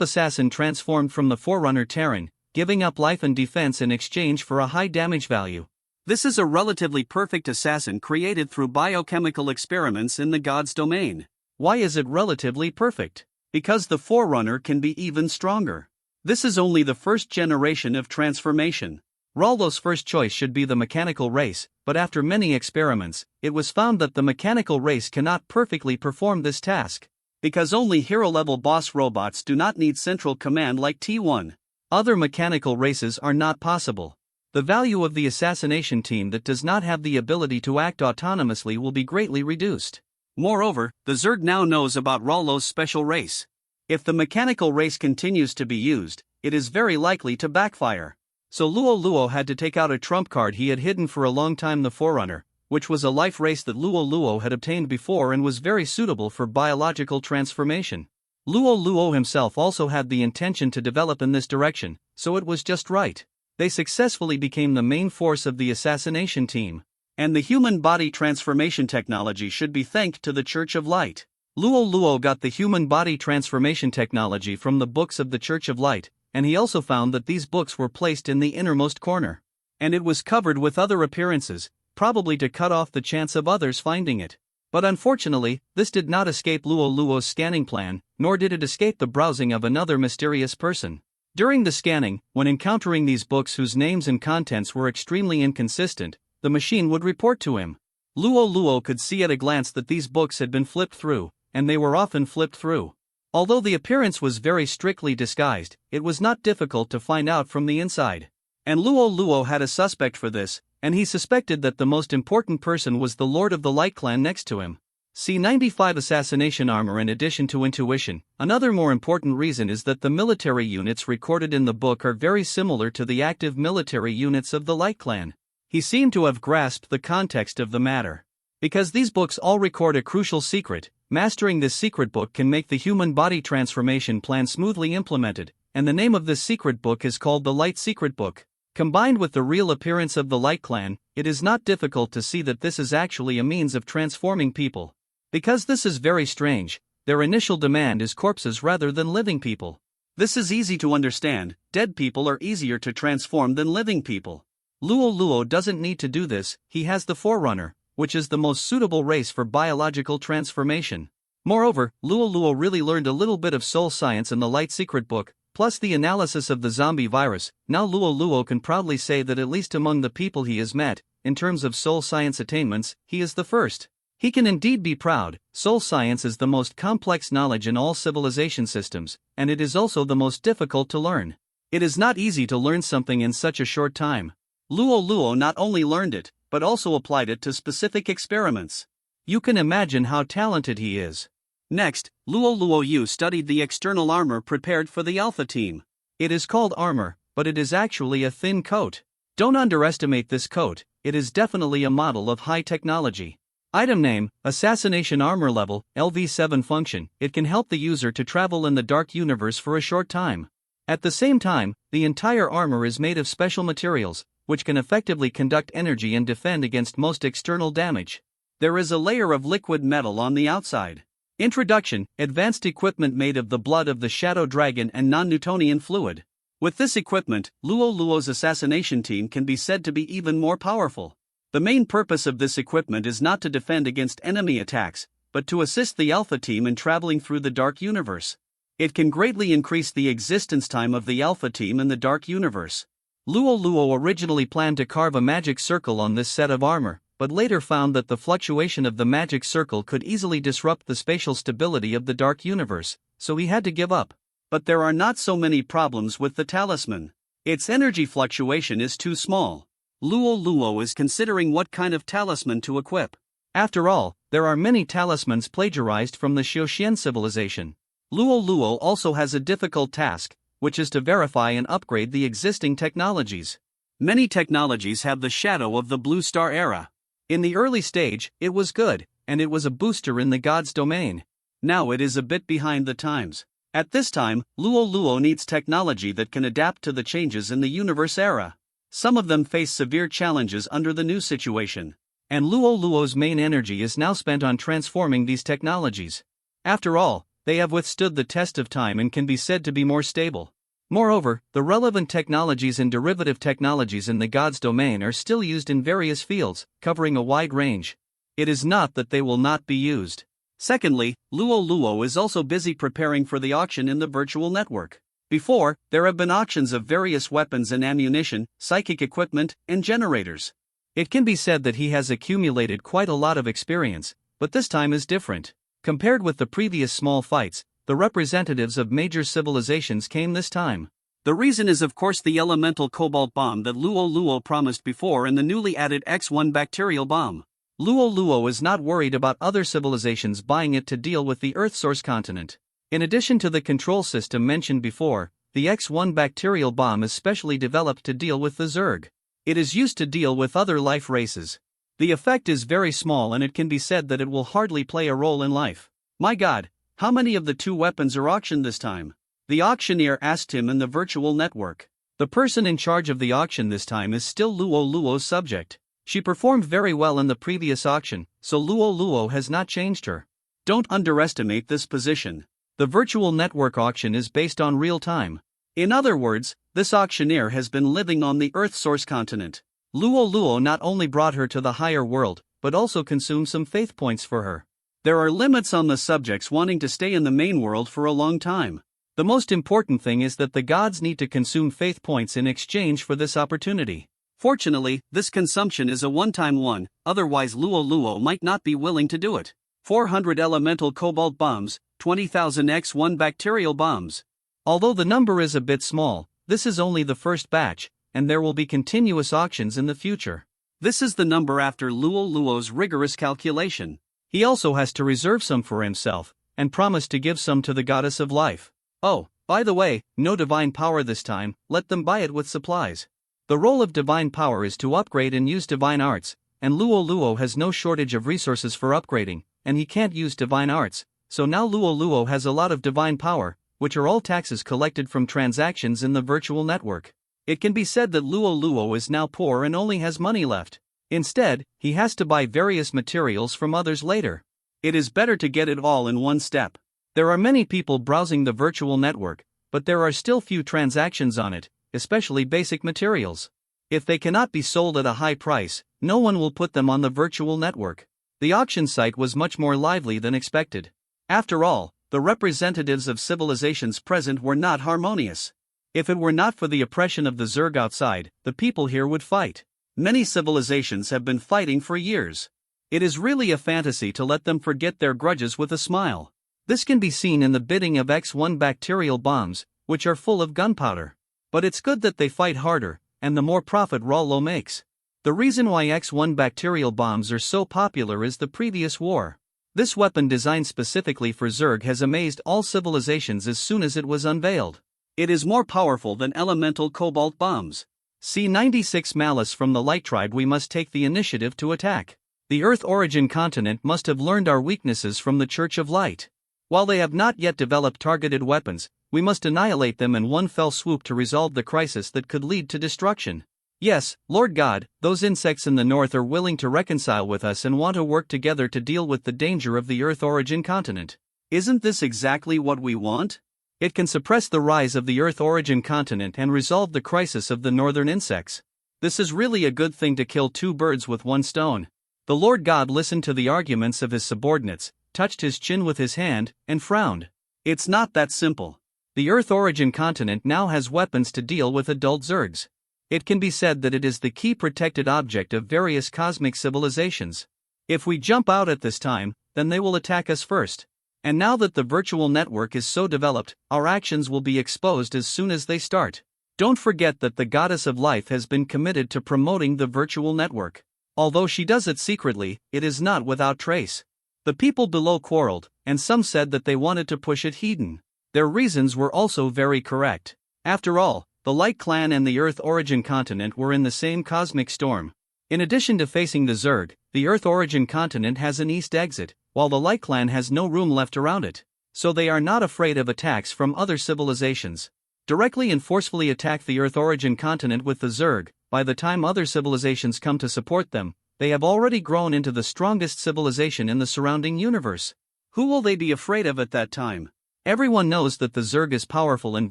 assassin transformed from the Forerunner Terran, giving up life and defense in exchange for a high damage value. This is a relatively perfect assassin created through biochemical experiments in the God's domain. Why is it relatively perfect? Because the Forerunner can be even stronger. This is only the first generation of transformation. Rollo's first choice should be the mechanical race, but after many experiments, it was found that the mechanical race cannot perfectly perform this task. Because only hero-level boss robots do not need central command like T1. Other mechanical races are not possible. The value of the assassination team that does not have the ability to act autonomously will be greatly reduced. Moreover, the Zerg now knows about Rollo's special race. If the mechanical race continues to be used, it is very likely to backfire. So Luo Luo had to take out a trump card he had hidden for a long time, the Forerunner, which was a life race that Luo Luo had obtained before and was very suitable for biological transformation. Luo Luo himself also had the intention to develop in this direction, so it was just right. They successfully became the main force of the assassination team. And the human body transformation technology should be thanked to the Church of Light. Luo Luo got the human body transformation technology from the books of the Church of Light, and he also found that these books were placed in the innermost corner. And it was covered with other appearances, probably to cut off the chance of others finding it. But unfortunately, this did not escape Luo Luo's scanning plan, nor did it escape the browsing of another mysterious person. During the scanning, when encountering these books whose names and contents were extremely inconsistent, the machine would report to him. Luo Luo could see at a glance that these books had been flipped through, and they were often flipped through. Although the appearance was very strictly disguised, it was not difficult to find out from the inside. And Luo Luo had a suspect for this, and he suspected that the most important person was the Lord of the Light Clan next to him. C95 assassination armor. In addition to intuition, another more important reason is that the military units recorded in the book are very similar to the active military units of the Light Clan. He seemed to have grasped the context of the matter. Because these books all record a crucial secret, mastering this secret book can make the human body transformation plan smoothly implemented, and the name of this secret book is called the Light Secret Book. Combined with the real appearance of the Light Clan, it is not difficult to see that this is actually a means of transforming people. Because this is very strange, their initial demand is corpses rather than living people. This is easy to understand. Dead people are easier to transform than living people. Luo Luo doesn't need to do this, he has the Forerunner, which is the most suitable race for biological transformation. Moreover, Luo Luo really learned a little bit of soul science in the Light Secret Book, plus the analysis of the zombie virus. Now Luo Luo can proudly say that at least among the people he has met, in terms of soul science attainments, he is the first. He can indeed be proud. Soul science is the most complex knowledge in all civilization systems, and it is also the most difficult to learn. It is not easy to learn something in such a short time. Luo Luo not only learned it, but also applied it to specific experiments. You can imagine how talented he is. Next, Luo Luo Yu studied the external armor prepared for the Alpha team. It is called armor, but it is actually a thin coat. Don't underestimate this coat, it is definitely a model of high technology. Item name, Assassination Armor Level, LV7 function. It can help the user to travel in the dark universe for a short time. At the same time, the entire armor is made of special materials, which can effectively conduct energy and defend against most external damage. There is a layer of liquid metal on the outside. Introduction, advanced equipment made of the blood of the Shadow Dragon and non-Newtonian fluid. With this equipment, Luo Luo's assassination team can be said to be even more powerful. The main purpose of this equipment is not to defend against enemy attacks, but to assist the Alpha team in traveling through the dark universe. It can greatly increase the existence time of the Alpha team in the dark universe. Luo Luo originally planned to carve a magic circle on this set of armor, but later found that the fluctuation of the magic circle could easily disrupt the spatial stability of the dark universe, so he had to give up. But there are not so many problems with the talisman. Its energy fluctuation is too small. Luo Luo is considering what kind of talisman to equip. After all, there are many talismans plagiarized from the Xiuxian civilization. Luo Luo also has a difficult task, which is to verify and upgrade the existing technologies. Many technologies have the shadow of the Blue Star era. In the early stage, it was good, and it was a booster in the God's domain. Now it is a bit behind the times. At this time, Luo Luo needs technology that can adapt to the changes in the universe era. Some of them face severe challenges under the new situation. And Luo Luo's main energy is now spent on transforming these technologies. After all, they have withstood the test of time and can be said to be more stable. Moreover, the relevant technologies and derivative technologies in the God's domain are still used in various fields, covering a wide range. It is not that they will not be used. Secondly, Luo Luo is also busy preparing for the auction in the virtual network. Before, there have been auctions of various weapons and ammunition, psychic equipment, and generators. It can be said that he has accumulated quite a lot of experience, but this time is different. Compared with the previous small fights, the representatives of major civilizations came this time. The reason is of course the elemental cobalt bomb that Luo Luo promised before and the newly added X1 bacterial bomb. Luo Luo is not worried about other civilizations buying it to deal with the Earth source continent. In addition to the control system mentioned before, the X1 bacterial bomb is specially developed to deal with the Zerg. It is used to deal with other life races. The effect is very small and it can be said that it will hardly play a role in life. My God, how many of the two weapons are auctioned this time? The auctioneer asked him in the virtual network. The person in charge of the auction this time is still Luo Luo's subject. She performed very well in the previous auction, so Luo Luo has not changed her. Don't underestimate this position. The virtual network auction is based on real time. In other words, this auctioneer has been living on the Earth source continent. Luo Luo not only brought her to the higher world, but also consumed some faith points for her. There are limits on the subjects wanting to stay in the main world for a long time. The most important thing is that the gods need to consume faith points in exchange for this opportunity. Fortunately, this consumption is a one-time one, otherwise Luo Luo might not be willing to do it. 400 elemental cobalt bombs, 20,000 X1 bacterial bombs. Although the number is a bit small, this is only the first batch, and there will be continuous auctions in the future. This is the number after Luo Luo's rigorous calculation. He also has to reserve some for himself, and promise to give some to the goddess of life. Oh, by the way, no divine power this time, let them buy it with supplies. The role of divine power is to upgrade and use divine arts, and Luo Luo has no shortage of resources for upgrading, and he can't use divine arts, so now Luo Luo has a lot of divine power, which are all taxes collected from transactions in the virtual network. It can be said that Luo Luo is now poor and only has money left. Instead, he has to buy various materials from others later. It is better to get it all in one step. There are many people browsing the virtual network, but there are still few transactions on it, especially basic materials. If they cannot be sold at a high price, no one will put them on the virtual network. The auction site was much more lively than expected. After all, the representatives of civilizations present were not harmonious. If it were not for the oppression of the Zerg outside, the people here would fight. Many civilizations have been fighting for years. It is really a fantasy to let them forget their grudges with a smile. This can be seen in the bidding of X1 bacterial bombs, which are full of gunpowder. But it's good that they fight harder, and the more profit Rollo makes. The reason why X1 bacterial bombs are so popular is the previous war. This weapon designed specifically for Zerg has amazed all civilizations as soon as it was unveiled. It is more powerful than elemental cobalt bombs. C-96 Malice from the Light Tribe. We must take the initiative to attack. The Earth Origin continent must have learned our weaknesses from the Church of Light. While they have not yet developed targeted weapons, we must annihilate them in one fell swoop to resolve the crisis that could lead to destruction. Yes, Lord God, those insects in the north are willing to reconcile with us and want to work together to deal with the danger of the Earth Origin continent. Isn't this exactly what we want? It can suppress the rise of the Earth Origin continent and resolve the crisis of the northern insects. This is really a good thing to kill two birds with one stone. The Lord God listened to the arguments of his subordinates, touched his chin with his hand, and frowned. It's not that simple. The Earth Origin continent now has weapons to deal with adult Zergs. It can be said that it is the key protected object of various cosmic civilizations. If we jump out at this time, then they will attack us first. And now that the virtual network is so developed, our actions will be exposed as soon as they start. Don't forget that the Goddess of Life has been committed to promoting the virtual network. Although she does it secretly, it is not without trace. The people below quarreled, and some said that they wanted to push it hidden. Their reasons were also very correct. After all, the Light Clan and the Earth Origin continent were in the same cosmic storm. In addition to facing the Zerg, the Earth Origin continent has an east exit, while the Light Clan has no room left around it. So they are not afraid of attacks from other civilizations. Directly and forcefully attack the Earth Origin continent with the Zerg. By the time other civilizations come to support them, they have already grown into the strongest civilization in the surrounding universe. Who will they be afraid of at that time? Everyone knows that the Zerg is powerful and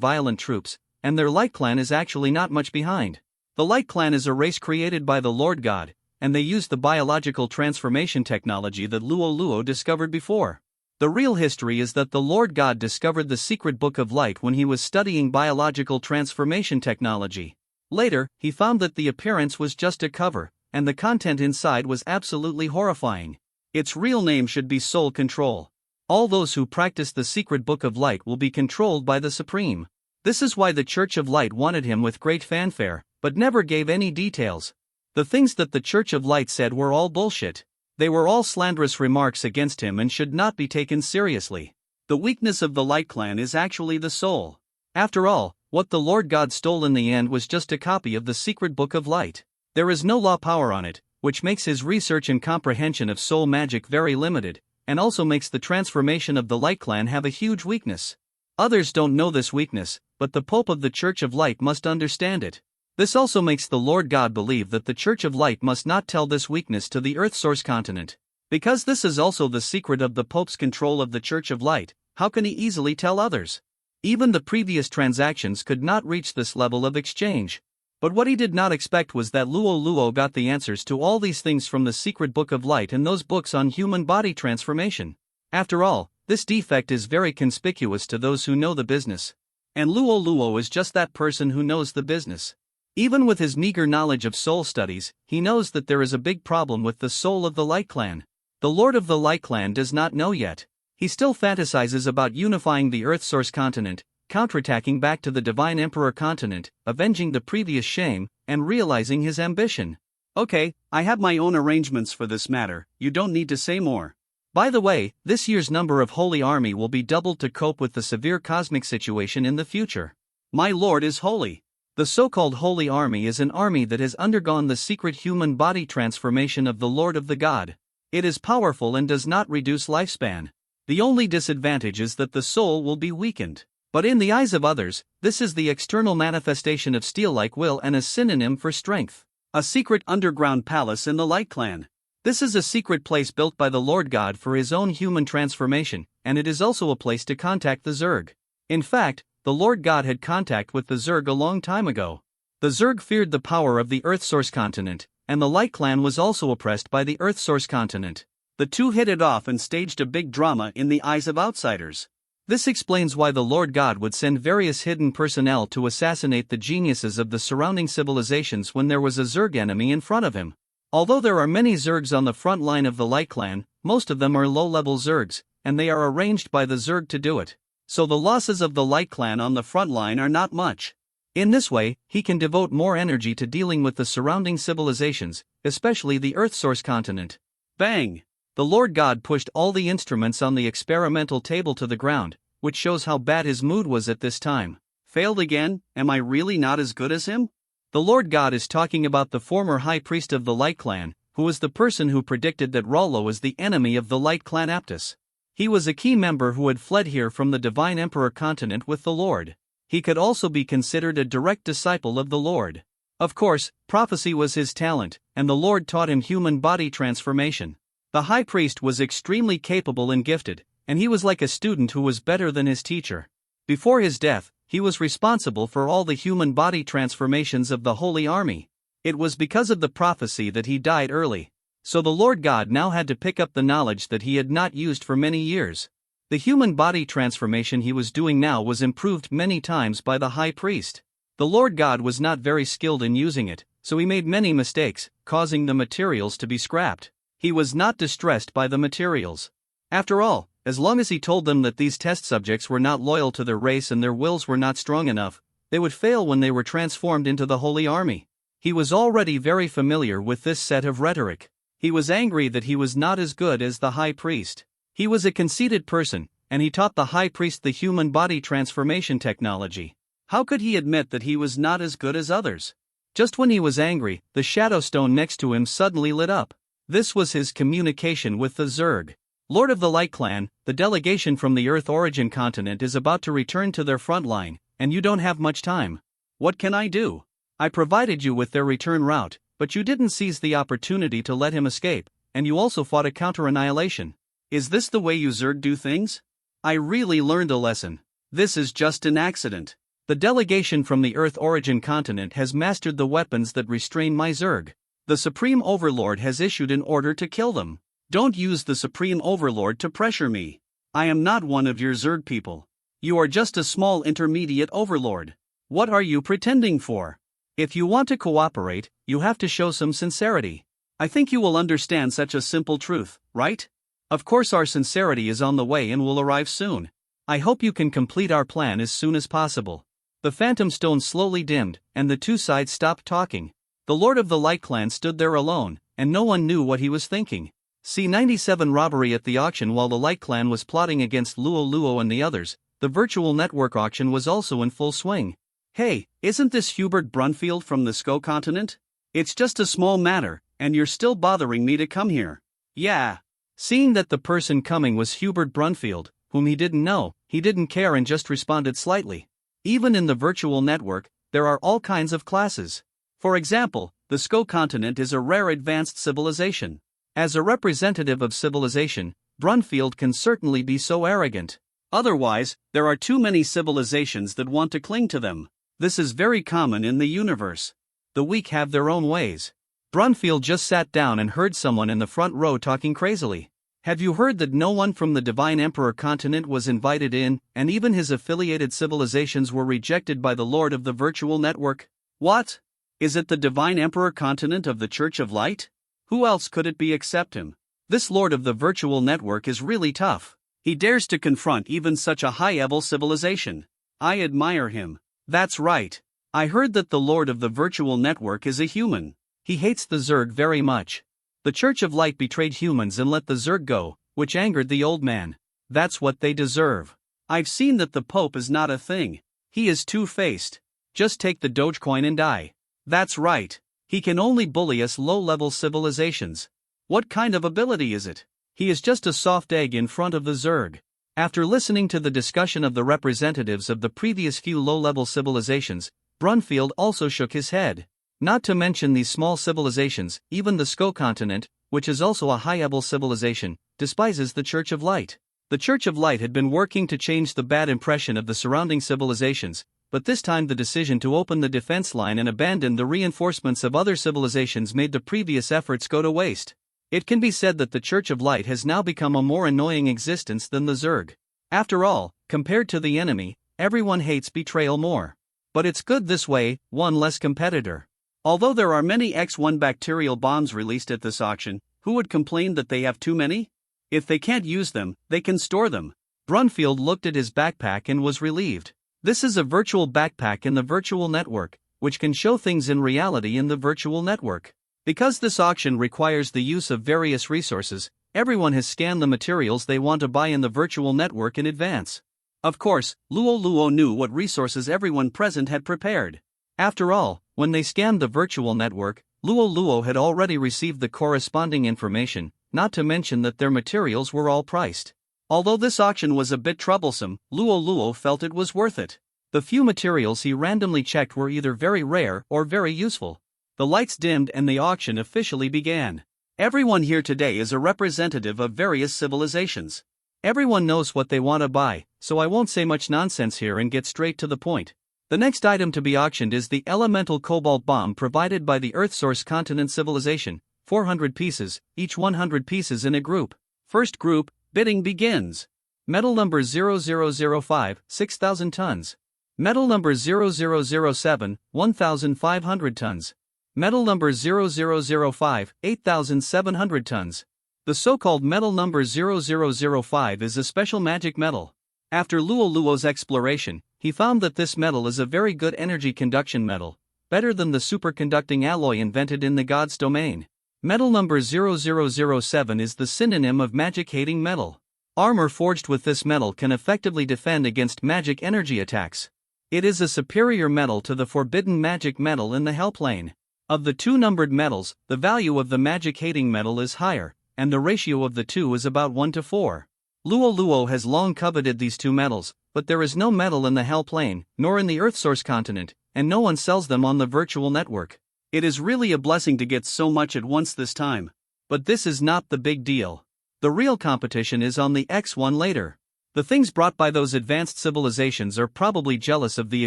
violent troops, and their Light Clan is actually not much behind. The Light Clan is a race created by the Lord God, and they use the biological transformation technology that Luo Luo discovered before. The real history is that the Lord God discovered the secret book of light when he was studying biological transformation technology. Later, he found that the appearance was just a cover, and the content inside was absolutely horrifying. Its real name should be Soul Control. All those who practice the secret book of light will be controlled by the Supreme. This is why the Church of Light wanted him with great fanfare, but never gave any details. The things that the Church of Light said were all bullshit. They were all slanderous remarks against him and should not be taken seriously. The weakness of the Light Clan is actually the soul. After all, what the Lord God stole in the end was just a copy of the secret book of light. There is no law power on it, which makes his research and comprehension of soul magic very limited, and also makes the transformation of the Light Clan have a huge weakness. Others don't know this weakness, but the Pope of the Church of Light must understand it. This also makes the Lord God believe that the Church of Light must not tell this weakness to the Earth Source continent. Because this is also the secret of the Pope's control of the Church of Light, how can he easily tell others? Even the previous transactions could not reach this level of exchange. But what he did not expect was that Luo Luo got the answers to all these things from the secret book of light and those books on human body transformation. After all, this defect is very conspicuous to those who know the business. And Luo Luo is just that person who knows the business. Even with his meager knowledge of soul studies, he knows that there is a big problem with the soul of the Light Clan. The Lord of the Light Clan does not know yet. He still fantasizes about unifying the Earth Source continent, counterattacking back to the Divine Emperor continent, avenging the previous shame, and realizing his ambition. Okay, I have my own arrangements for this matter, you don't need to say more. By the way, this year's number of Holy Army will be doubled to cope with the severe cosmic situation in the future. My Lord is holy. The so-called Holy Army is an army that has undergone the secret human body transformation of the Lord of the God. It is powerful and does not reduce lifespan. The only disadvantage is that the soul will be weakened. But in the eyes of others, this is the external manifestation of steel-like will and a synonym for strength. A secret underground palace in the Light Clan. This is a secret place built by the Lord God for his own human transformation, and it is also a place to contact the Zerg. In fact, the Lord God had contact with the Zerg a long time ago. The Zerg feared the power of the Earth Source continent, and the Light Clan was also oppressed by the Earth Source continent. The two hit it off and staged a big drama in the eyes of outsiders. This explains why the Lord God would send various hidden personnel to assassinate the geniuses of the surrounding civilizations when there was a Zerg enemy in front of him. Although there are many Zergs on the front line of the Light Clan, most of them are low-level Zergs, and they are arranged by the Zerg to do it. So the losses of the Light Clan on the front line are not much. In this way, he can devote more energy to dealing with the surrounding civilizations, especially the Earth Source continent. Bang! The Lord God pushed all the instruments on the experimental table to the ground, which shows how bad his mood was at this time. Failed again? Am I really not as good as him? The Lord God is talking about the former High Priest of the Light Clan, who was the person who predicted that Rollo is the enemy of the Light Clan Aptus. He was a key member who had fled here from the Divine Emperor continent with the Lord. He could also be considered a direct disciple of the Lord. Of course, prophecy was his talent, and the Lord taught him human body transformation. The High Priest was extremely capable and gifted, and he was like a student who was better than his teacher. Before his death, he was responsible for all the human body transformations of the Holy Army. It was because of the prophecy that he died early. So the Lord God now had to pick up the knowledge that he had not used for many years. The human body transformation he was doing now was improved many times by the High Priest. The Lord God was not very skilled in using it, so he made many mistakes, causing the materials to be scrapped. He was not distressed by the materials. After all, as long as he told them that these test subjects were not loyal to their race and their wills were not strong enough, they would fail when they were transformed into the Holy Army. He was already very familiar with this set of rhetoric. He was angry that he was not as good as the High Priest. He was a conceited person, and he taught the High Priest the human body transformation technology. How could he admit that he was not as good as others? Just when he was angry, the shadow stone next to him suddenly lit up. This was his communication with the Zerg. Lord of the Light Clan, the delegation from the Earth Origin continent is about to return to their front line, and you don't have much time. What can I do? I provided you with their return route, but you didn't seize the opportunity to let him escape, and you also fought a counter-annihilation. Is this the way you Zerg do things? I really learned a lesson. This is just an accident. The delegation from the Earth Origin continent has mastered the weapons that restrain my Zerg. The Supreme Overlord has issued an order to kill them. Don't use the Supreme Overlord to pressure me. I am not one of your Zerg people. You are just a small intermediate overlord. What are you pretending for? If you want to cooperate, you have to show some sincerity. I think you will understand such a simple truth, right? Of course our sincerity is on the way and will arrive soon. I hope you can complete our plan as soon as possible. The Phantom Stone slowly dimmed, and the two sides stopped talking. The Lord of the Light Clan stood there alone, and no one knew what he was thinking. C97 robbery at the auction. While the Light Clan was plotting against Luo Luo and the others, the virtual network auction was also in full swing. Hey, isn't this Hubert Brunfield from the SCO continent? It's just a small matter, and you're still bothering me to come here. Yeah. Seeing that the person coming was Hubert Brunfield, whom he didn't know, he didn't care and just responded slightly. Even in the virtual network, there are all kinds of classes. For example, the SCO continent is a rare advanced civilization. As a representative of civilization, Brunfield can certainly be so arrogant. Otherwise, there are too many civilizations that want to cling to them. This is very common in the universe. The weak have their own ways. Brunfield just sat down and heard someone in the front row talking crazily. Have you heard that no one from the Divine Emperor continent was invited in, and even his affiliated civilizations were rejected by the Lord of the Virtual Network? What? Is it the Divine Emperor continent of the Church of Light? Who else could it be except him? This Lord of the Virtual Network is really tough. He dares to confront even such a high-level civilization. I admire him. That's right. I heard that the Lord of the Virtual Network is a human. He hates the Zerg very much. The Church of Light betrayed humans and let the Zerg go, which angered the old man. That's what they deserve. I've seen that the Pope is not a thing. He is two-faced. Just take the Dogecoin and die. That's right. He can only bully us low-level civilizations. What kind of ability is it? He is just a soft egg in front of the Zerg. After listening to the discussion of the representatives of the previous few low-level civilizations, Brunfield also shook his head. Not to mention these small civilizations, even the Sko continent, which is also a high-level civilization, despises the Church of Light. The Church of Light had been working to change the bad impression of the surrounding civilizations, but this time the decision to open the defense line and abandon the reinforcements of other civilizations made the previous efforts go to waste. It can be said that the Church of Light has now become a more annoying existence than the Zerg. After all, compared to the enemy, everyone hates betrayal more. But it's good this way, one less competitor. Although there are many X1 bacterial bombs released at this auction, who would complain that they have too many? If they can't use them, they can store them. Brunfield looked at his backpack and was relieved. This is a virtual backpack in the virtual network, which can show things in reality in the virtual network. Because this auction requires the use of various resources, everyone has scanned the materials they want to buy in the virtual network in advance. Of course, Luo knew what resources everyone present had prepared. After all, when they scanned the virtual network, Luo had already received the corresponding information, not to mention that their materials were all priced. Although this auction was a bit troublesome, Luo felt it was worth it. The few materials he randomly checked were either very rare or very useful. The lights dimmed and the auction officially began. Everyone here today is a representative of various civilizations. Everyone knows what they want to buy, so I won't say much nonsense here and get straight to the point. The next item to be auctioned is the elemental cobalt bomb provided by the Earthsource Continent Civilization, 400 pieces, each 100 pieces in a group. First group, bidding begins. Metal number 0005, 6,000 tons. Metal number 0007, 1,500 tons. Metal number 0005, 8,700 tons. The so-called metal number 0005 is a special magic metal. After Luo's exploration, he found that this metal is a very good energy conduction metal, better than the superconducting alloy invented in the God's domain. Metal number 0007 is the synonym of magic-hating metal. Armor forged with this metal can effectively defend against magic energy attacks. It is a superior metal to the forbidden magic metal in the Hellplane. Of the two numbered metals, the value of the magic-hating metal is higher, and the ratio of the two is about 1:4. Luo has long coveted these two metals, but there is no metal in the Hellplane, nor in the Earthsource continent, and no one sells them on the virtual network. It is really a blessing to get so much at once this time. But this is not the big deal. The real competition is on the X1 later. The things brought by those advanced civilizations are probably jealous of the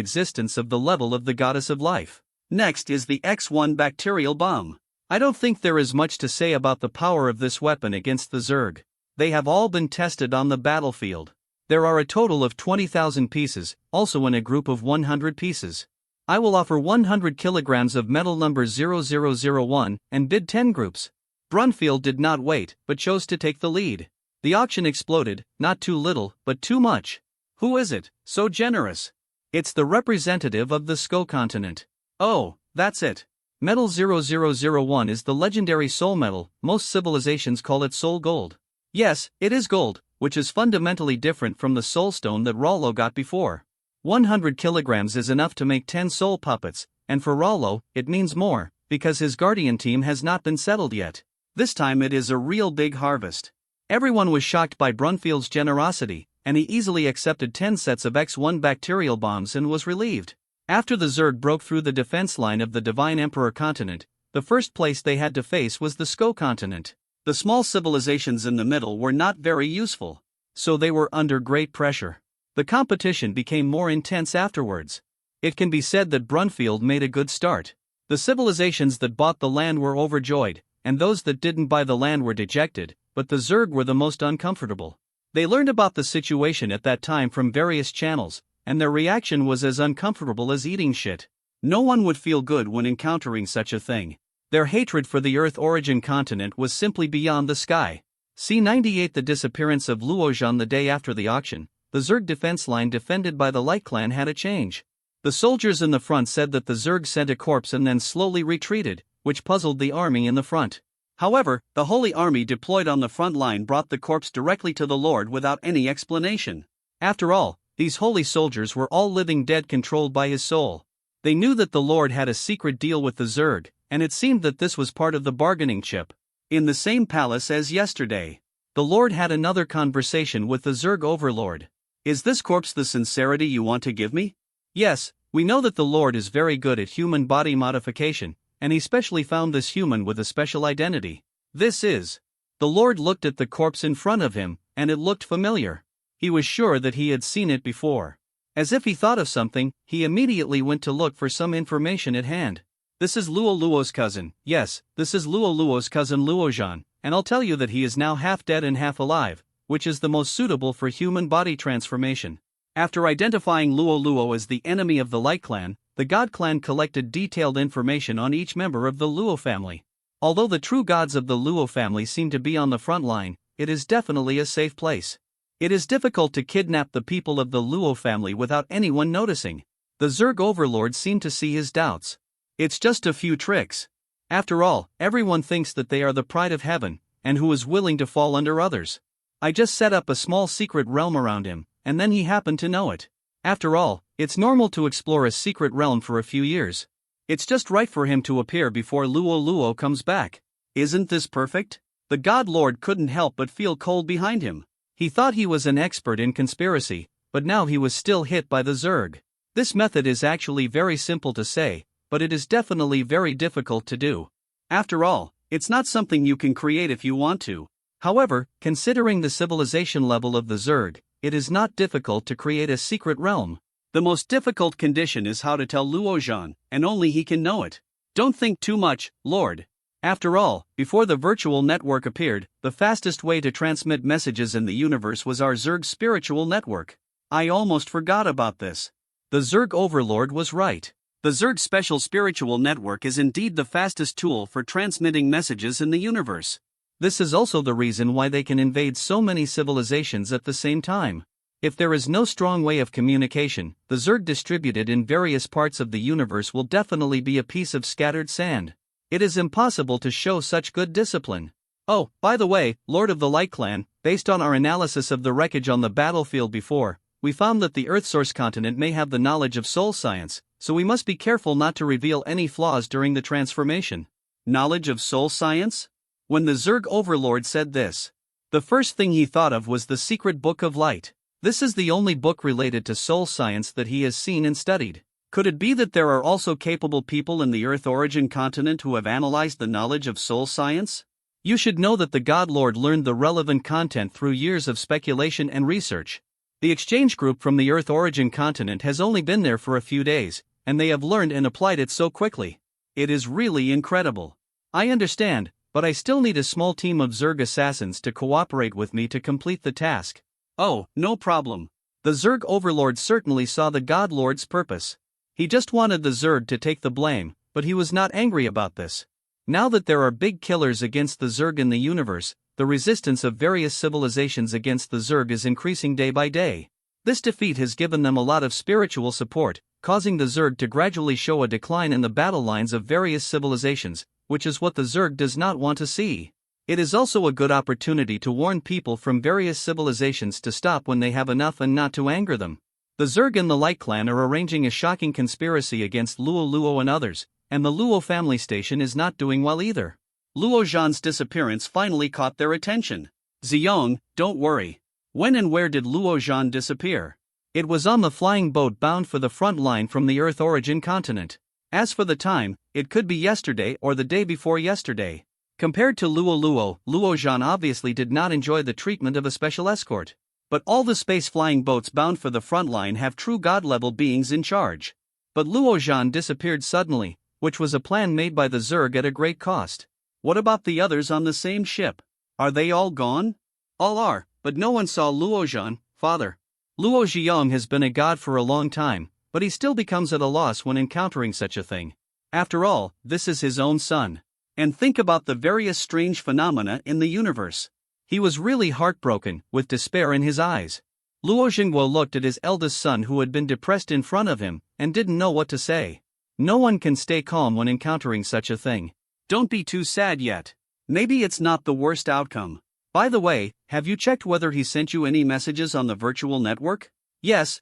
existence of the level of the Goddess of Life. Next is the X1 bacterial bomb. I don't think there is much to say about the power of this weapon against the Zerg. They have all been tested on the battlefield. There are a total of 20,000 pieces, also in a group of 100 pieces. I will offer 100 kilograms of metal number 0001 and bid 10 groups. Brunfield did not wait, but chose to take the lead. The auction exploded, not too little, but too much. Who is it, so generous? It's the representative of the Sko continent. Oh, that's it. Metal 0001 is the legendary soul metal. Most civilizations call it soul gold. Yes, it is gold, which is fundamentally different from the soul stone that Rollo got before. 100 kilograms is enough to make 10 soul puppets, and for Rollo, it means more, because his guardian team has not been settled yet. This time it is a real big harvest. Everyone was shocked by Brunfield's generosity, and he easily accepted 10 sets of X1 bacterial bombs and was relieved. After the Zerg broke through the defense line of the Divine Emperor continent, the first place they had to face was the Sko continent. The small civilizations in the middle were not very useful, so they were under great pressure. The competition became more intense afterwards. It can be said that Brunfield made a good start. The civilizations that bought the land were overjoyed, and those that didn't buy the land were dejected, but the Zerg were the most uncomfortable. They learned about the situation at that time from various channels, and their reaction was as uncomfortable as eating shit. No one would feel good when encountering such a thing. Their hatred for the Earth origin continent was simply beyond the sky. C98 The disappearance of Luozhan the day after the auction, the Zerg defense line defended by the Light Clan had a change. The soldiers in the front said that the Zerg sent a corpse and then slowly retreated, which puzzled the army in the front. However, the Holy Army deployed on the front line brought the corpse directly to the Lord without any explanation. After all, these holy soldiers were all living dead controlled by his soul. They knew that the Lord had a secret deal with the Zerg, and it seemed that this was part of the bargaining chip. In the same palace as yesterday, the Lord had another conversation with the Zerg overlord. Is this corpse the sincerity you want to give me? Yes, we know that the Lord is very good at human body modification, and he specially found this human with a special identity. This is. The Lord looked at the corpse in front of him, and it looked familiar. He was sure that he had seen it before. As if he thought of something, he immediately went to look for some information at hand. This is Luo Luo's cousin. Yes, this is Luo Luo's cousin Luo Zhan, and I'll tell you that he is now half dead and half alive, which is the most suitable for human body transformation. After identifying Luo Luo as the enemy of the Light Clan, the God Clan collected detailed information on each member of the Luo family. Although the true gods of the Luo family seem to be on the front line, it is definitely a safe place. It is difficult to kidnap the people of the Luo family without anyone noticing. The Zerg overlord seemed to see his doubts. It's just a few tricks. After all, everyone thinks that they are the pride of heaven, and who is willing to fall under others. I just set up a small secret realm around him, and then he happened to know it. After all, it's normal to explore a secret realm for a few years. It's just right for him to appear before Luo Luo comes back. Isn't this perfect? The God Lord couldn't help but feel cold behind him. He thought he was an expert in conspiracy, but now he was still hit by the Zerg. This method is actually very simple to say, but it is definitely very difficult to do. After all, it's not something you can create if you want to. However, considering the civilization level of the Zerg, it is not difficult to create a secret realm. The most difficult condition is how to tell Luo Zhan, and only he can know it. Don't think too much, Lord. After all, before the virtual network appeared, the fastest way to transmit messages in the universe was our Zerg spiritual network. I almost forgot about this. The Zerg overlord was right. The Zerg special spiritual network is indeed the fastest tool for transmitting messages in the universe. This is also the reason why they can invade so many civilizations at the same time. If there is no strong way of communication, the Zerg distributed in various parts of the universe will definitely be a piece of scattered sand. It is impossible to show such good discipline. Oh, by the way, Lord of the Light Clan, based on our analysis of the wreckage on the battlefield before, we found that the Earth-source continent may have the knowledge of soul science, so we must be careful not to reveal any flaws during the transformation. Knowledge of soul science? When the Zerg overlord said this, the first thing he thought of was the secret Book of Light. This is the only book related to soul science that he has seen and studied. Could it be that there are also capable people in the Earth origin continent who have analyzed the knowledge of soul science? You should know that the God Lord learned the relevant content through years of speculation and research. The exchange group from the Earth origin continent has only been there for a few days, and they have learned and applied it so quickly. It is really incredible. I understand, but I still need a small team of Zerg assassins to cooperate with me to complete the task. Oh, no problem. The Zerg overlord certainly saw the God Lord's purpose. He just wanted the Zerg to take the blame, but he was not angry about this. Now that there are big killers against the Zerg in the universe, the resistance of various civilizations against the Zerg is increasing day by day. This defeat has given them a lot of spiritual support, causing the Zerg to gradually show a decline in the battle lines of various civilizations, which is what the Zerg does not want to see. It is also a good opportunity to warn people from various civilizations to stop when they have enough and not to anger them. The Zerg and the Light Clan are arranging a shocking conspiracy against Luo Luo and others, and the Luo family station is not doing well either. Luo Zhan's disappearance finally caught their attention. Ziyong, don't worry. When and where did Luo Zhan disappear? It was on the flying boat bound for the front line from the Earth origin continent. As for the time, it could be yesterday or the day before yesterday. Compared to Luo Luo, Luo Zhan obviously did not enjoy the treatment of a special escort. But all the space-flying boats bound for the front line have true god-level beings in charge. But Luo Zhan disappeared suddenly, which was a plan made by the Zerg at a great cost. What about the others on the same ship? Are they all gone? All are, but no one saw Luo Zhan, father. Luo Ziyong has been a god for a long time, but he still becomes at a loss when encountering such a thing. After all, this is his own son. And think about the various strange phenomena in the universe. He was really heartbroken, with despair in his eyes. Luo Xingguo looked at his eldest son who had been depressed in front of him, and didn't know what to say. No one can stay calm when encountering such a thing. Don't be too sad yet. Maybe it's not the worst outcome. By the way, have you checked whether he sent you any messages on the virtual network? Yes,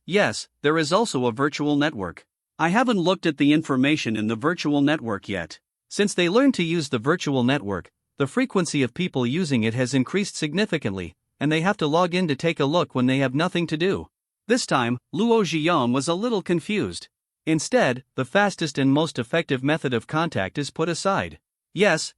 there is also a virtual network. I haven't looked at the information in the virtual network yet. Since they learned to use the virtual network, the frequency of people using it has increased significantly, and they have to log in to take a look when they have nothing to do. This time, Luo Zhiyong was a little confused. Instead, the fastest and most effective method of contact is put aside. Yes.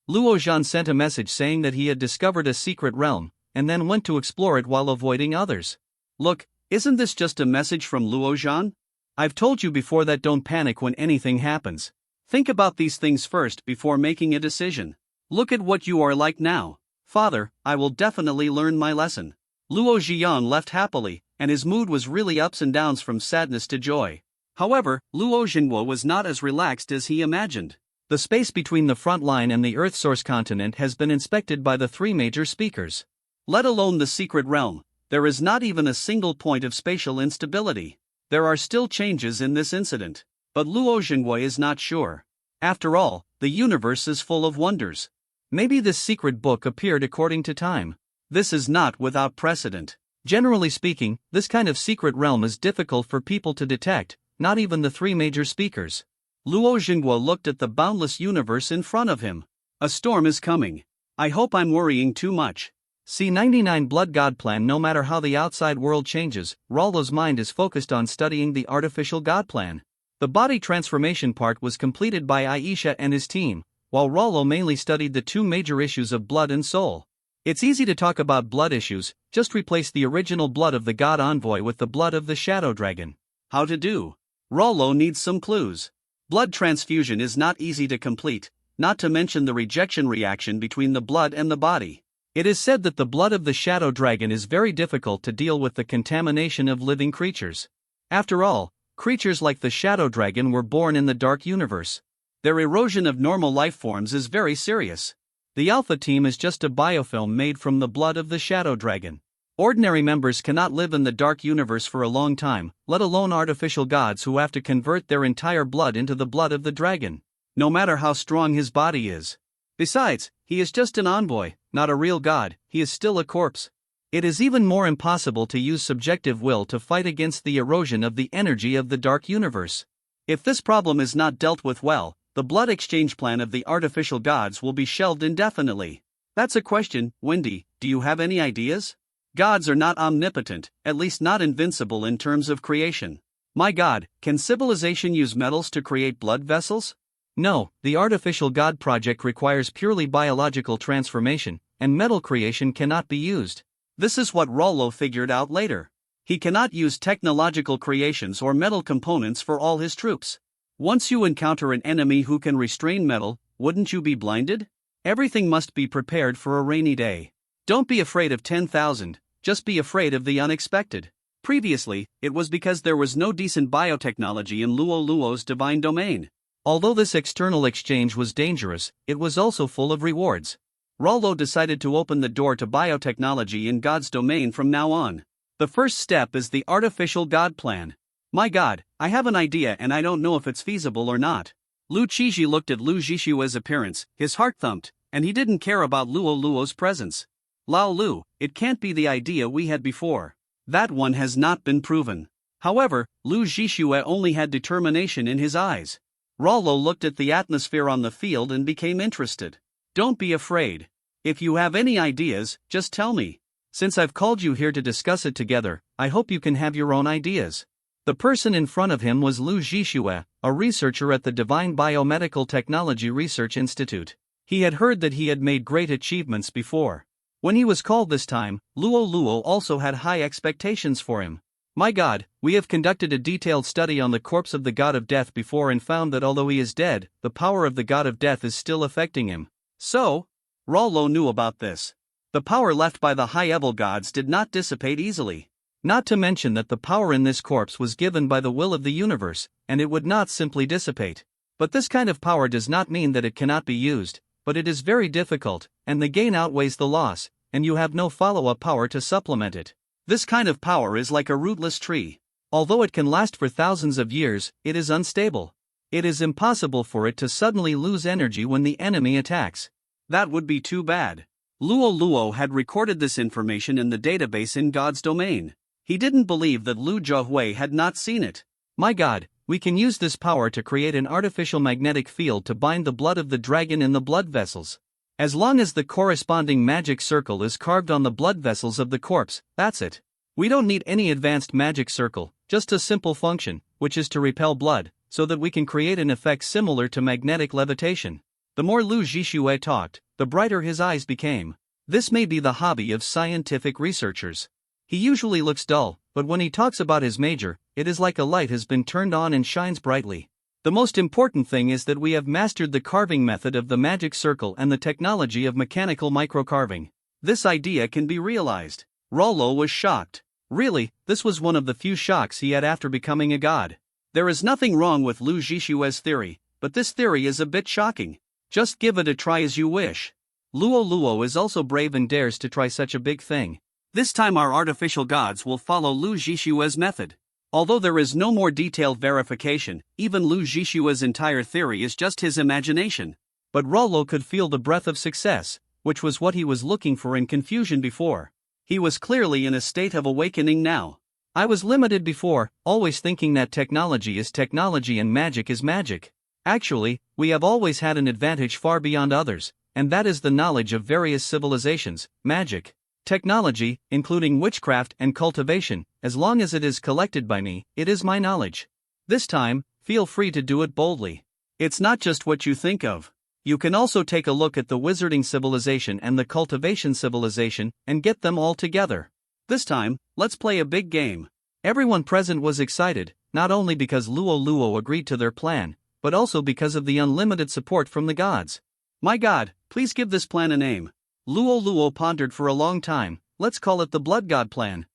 Luo Zhan sent a message saying that he had discovered a secret realm, and then went to explore it while avoiding others. Look, isn't this just a message from Luo Zhan? I've told you before that don't panic when anything happens. Think about these things first before making a decision. Look at what you are like now. Father, I will definitely learn my lesson. Luo Zhiyong left happily, and his mood was really ups and downs from sadness to joy. However, Luo Zhenguo was not as relaxed as he imagined. The space between the front line and the Earth source continent has been inspected by the 3 major speakers. Let alone the secret realm, there is not even a single point of spatial instability. There are still changes in this incident. But Luo Zhenguo is not sure. After all, the universe is full of wonders. Maybe this secret book appeared according to time. This is not without precedent. Generally speaking, this kind of secret realm is difficult for people to detect, not even the 3 major speakers. Luo Zhenguo looked at the boundless universe in front of him. A storm is coming. I hope I'm worrying too much. C99 Blood God Plan. No matter how the outside world changes, Rollo's mind is focused on studying the artificial God Plan. The body transformation part was completed by Aisha and his team, while Rollo mainly studied the 2 major issues of blood and soul. It's easy to talk about blood issues, just replace the original blood of the God Envoy with the blood of the Shadow Dragon. How to do? Rollo needs some clues. Blood transfusion is not easy to complete, not to mention the rejection reaction between the blood and the body. It is said that the blood of the Shadow Dragon is very difficult to deal with the contamination of living creatures. After all, creatures like the Shadow Dragon were born in the dark universe. Their erosion of normal life forms is very serious. The Alpha Team is just a biofilm made from the blood of the Shadow Dragon. Ordinary members cannot live in the dark universe for a long time, let alone artificial gods who have to convert their entire blood into the blood of the dragon, no matter how strong his body is. Besides, he is just an envoy, not a real god, he is still a corpse. It is even more impossible to use subjective will to fight against the erosion of the energy of the dark universe. If this problem is not dealt with well, the blood exchange plan of the artificial gods will be shelved indefinitely. That's a question, Wendy, do you have any ideas? Gods are not omnipotent, at least not invincible in terms of creation. My god, can civilization use metals to create blood vessels? No, the artificial god project requires purely biological transformation, and metal creation cannot be used. This is what Rollo figured out later. He cannot use technological creations or metal components for all his troops. Once you encounter an enemy who can restrain metal, wouldn't you be blinded? Everything must be prepared for a rainy day. Don't be afraid of 10,000, just be afraid of the unexpected. Previously, it was because there was no decent biotechnology in Luo's divine domain. Although this external exchange was dangerous, it was also full of rewards. Rollo decided to open the door to biotechnology in God's domain from now on. The first step is the artificial God Plan. My god, I have an idea and I don't know if it's feasible or not. Lu Qizhi looked at Lu Zhishue's appearance, his heart thumped, and he didn't care about Luo's presence. Lao Lu, it can't be the idea we had before. That one has not been proven. However, Lu Zhishue only had determination in his eyes. Rollo looked at the atmosphere on the field and became interested. Don't be afraid. If you have any ideas, just tell me. Since I've called you here to discuss it together, I hope you can have your own ideas. The person in front of him was Lu Zhishue, a researcher at the Divine Biomedical Technology Research Institute. He had heard that he had made great achievements before. When he was called this time, Luo also had high expectations for him. My god, we have conducted a detailed study on the corpse of the god of death before and found that although he is dead, the power of the god of death is still affecting him. So? Rollo knew about this. The power left by the high-level gods did not dissipate easily. Not to mention that the power in this corpse was given by the will of the universe, and it would not simply dissipate. But this kind of power does not mean that it cannot be used, but it is very difficult, and the gain outweighs the loss, and you have no follow-up power to supplement it. This kind of power is like a rootless tree. Although it can last for thousands of years, it is unstable. It is impossible for it to suddenly lose energy when the enemy attacks. That would be too bad. Luo Luo had recorded this information in the database in God's domain. He didn't believe that Lu Zhahui had not seen it. My God, we can use this power to create an artificial magnetic field to bind the blood of the dragon in the blood vessels. As long as the corresponding magic circle is carved on the blood vessels of the corpse, that's it. We don't need any advanced magic circle, just a simple function, which is to repel blood, so that we can create an effect similar to magnetic levitation. The more Lu Zhishui talked, the brighter his eyes became. This may be the hobby of scientific researchers. He usually looks dull, but when he talks about his major, it is like a light has been turned on and shines brightly. The most important thing is that we have mastered the carving method of the magic circle and the technology of mechanical microcarving. This idea can be realized. Rollo was shocked. Really, this was one of the few shocks he had after becoming a god. There is nothing wrong with Lu Zhishui's theory, but this theory is a bit shocking. Just give it a try as you wish. Luo Luo is also brave and dares to try such a big thing. This time our artificial gods will follow Lu Zhishui's method. Although there is no more detailed verification, even Lu Zhishui's entire theory is just his imagination. But Rollo could feel the breath of success, which was what he was looking for in confusion before. He was clearly in a state of awakening now. I was limited before, always thinking that technology is technology and magic is magic. Actually, we have always had an advantage far beyond others, and that is the knowledge of various civilizations, magic. Technology, including witchcraft and cultivation, as long as it is collected by me, it is my knowledge. This time, feel free to do it boldly. It's not just what you think of. You can also take a look at the wizarding civilization and the cultivation civilization, and get them all together. This time, let's play a big game. Everyone present was excited, not only because Luo Luo agreed to their plan, but also because of the unlimited support from the gods. My God, please give this plan a name. Luo Luo pondered for a long time. Let's call it the Blood God Plan.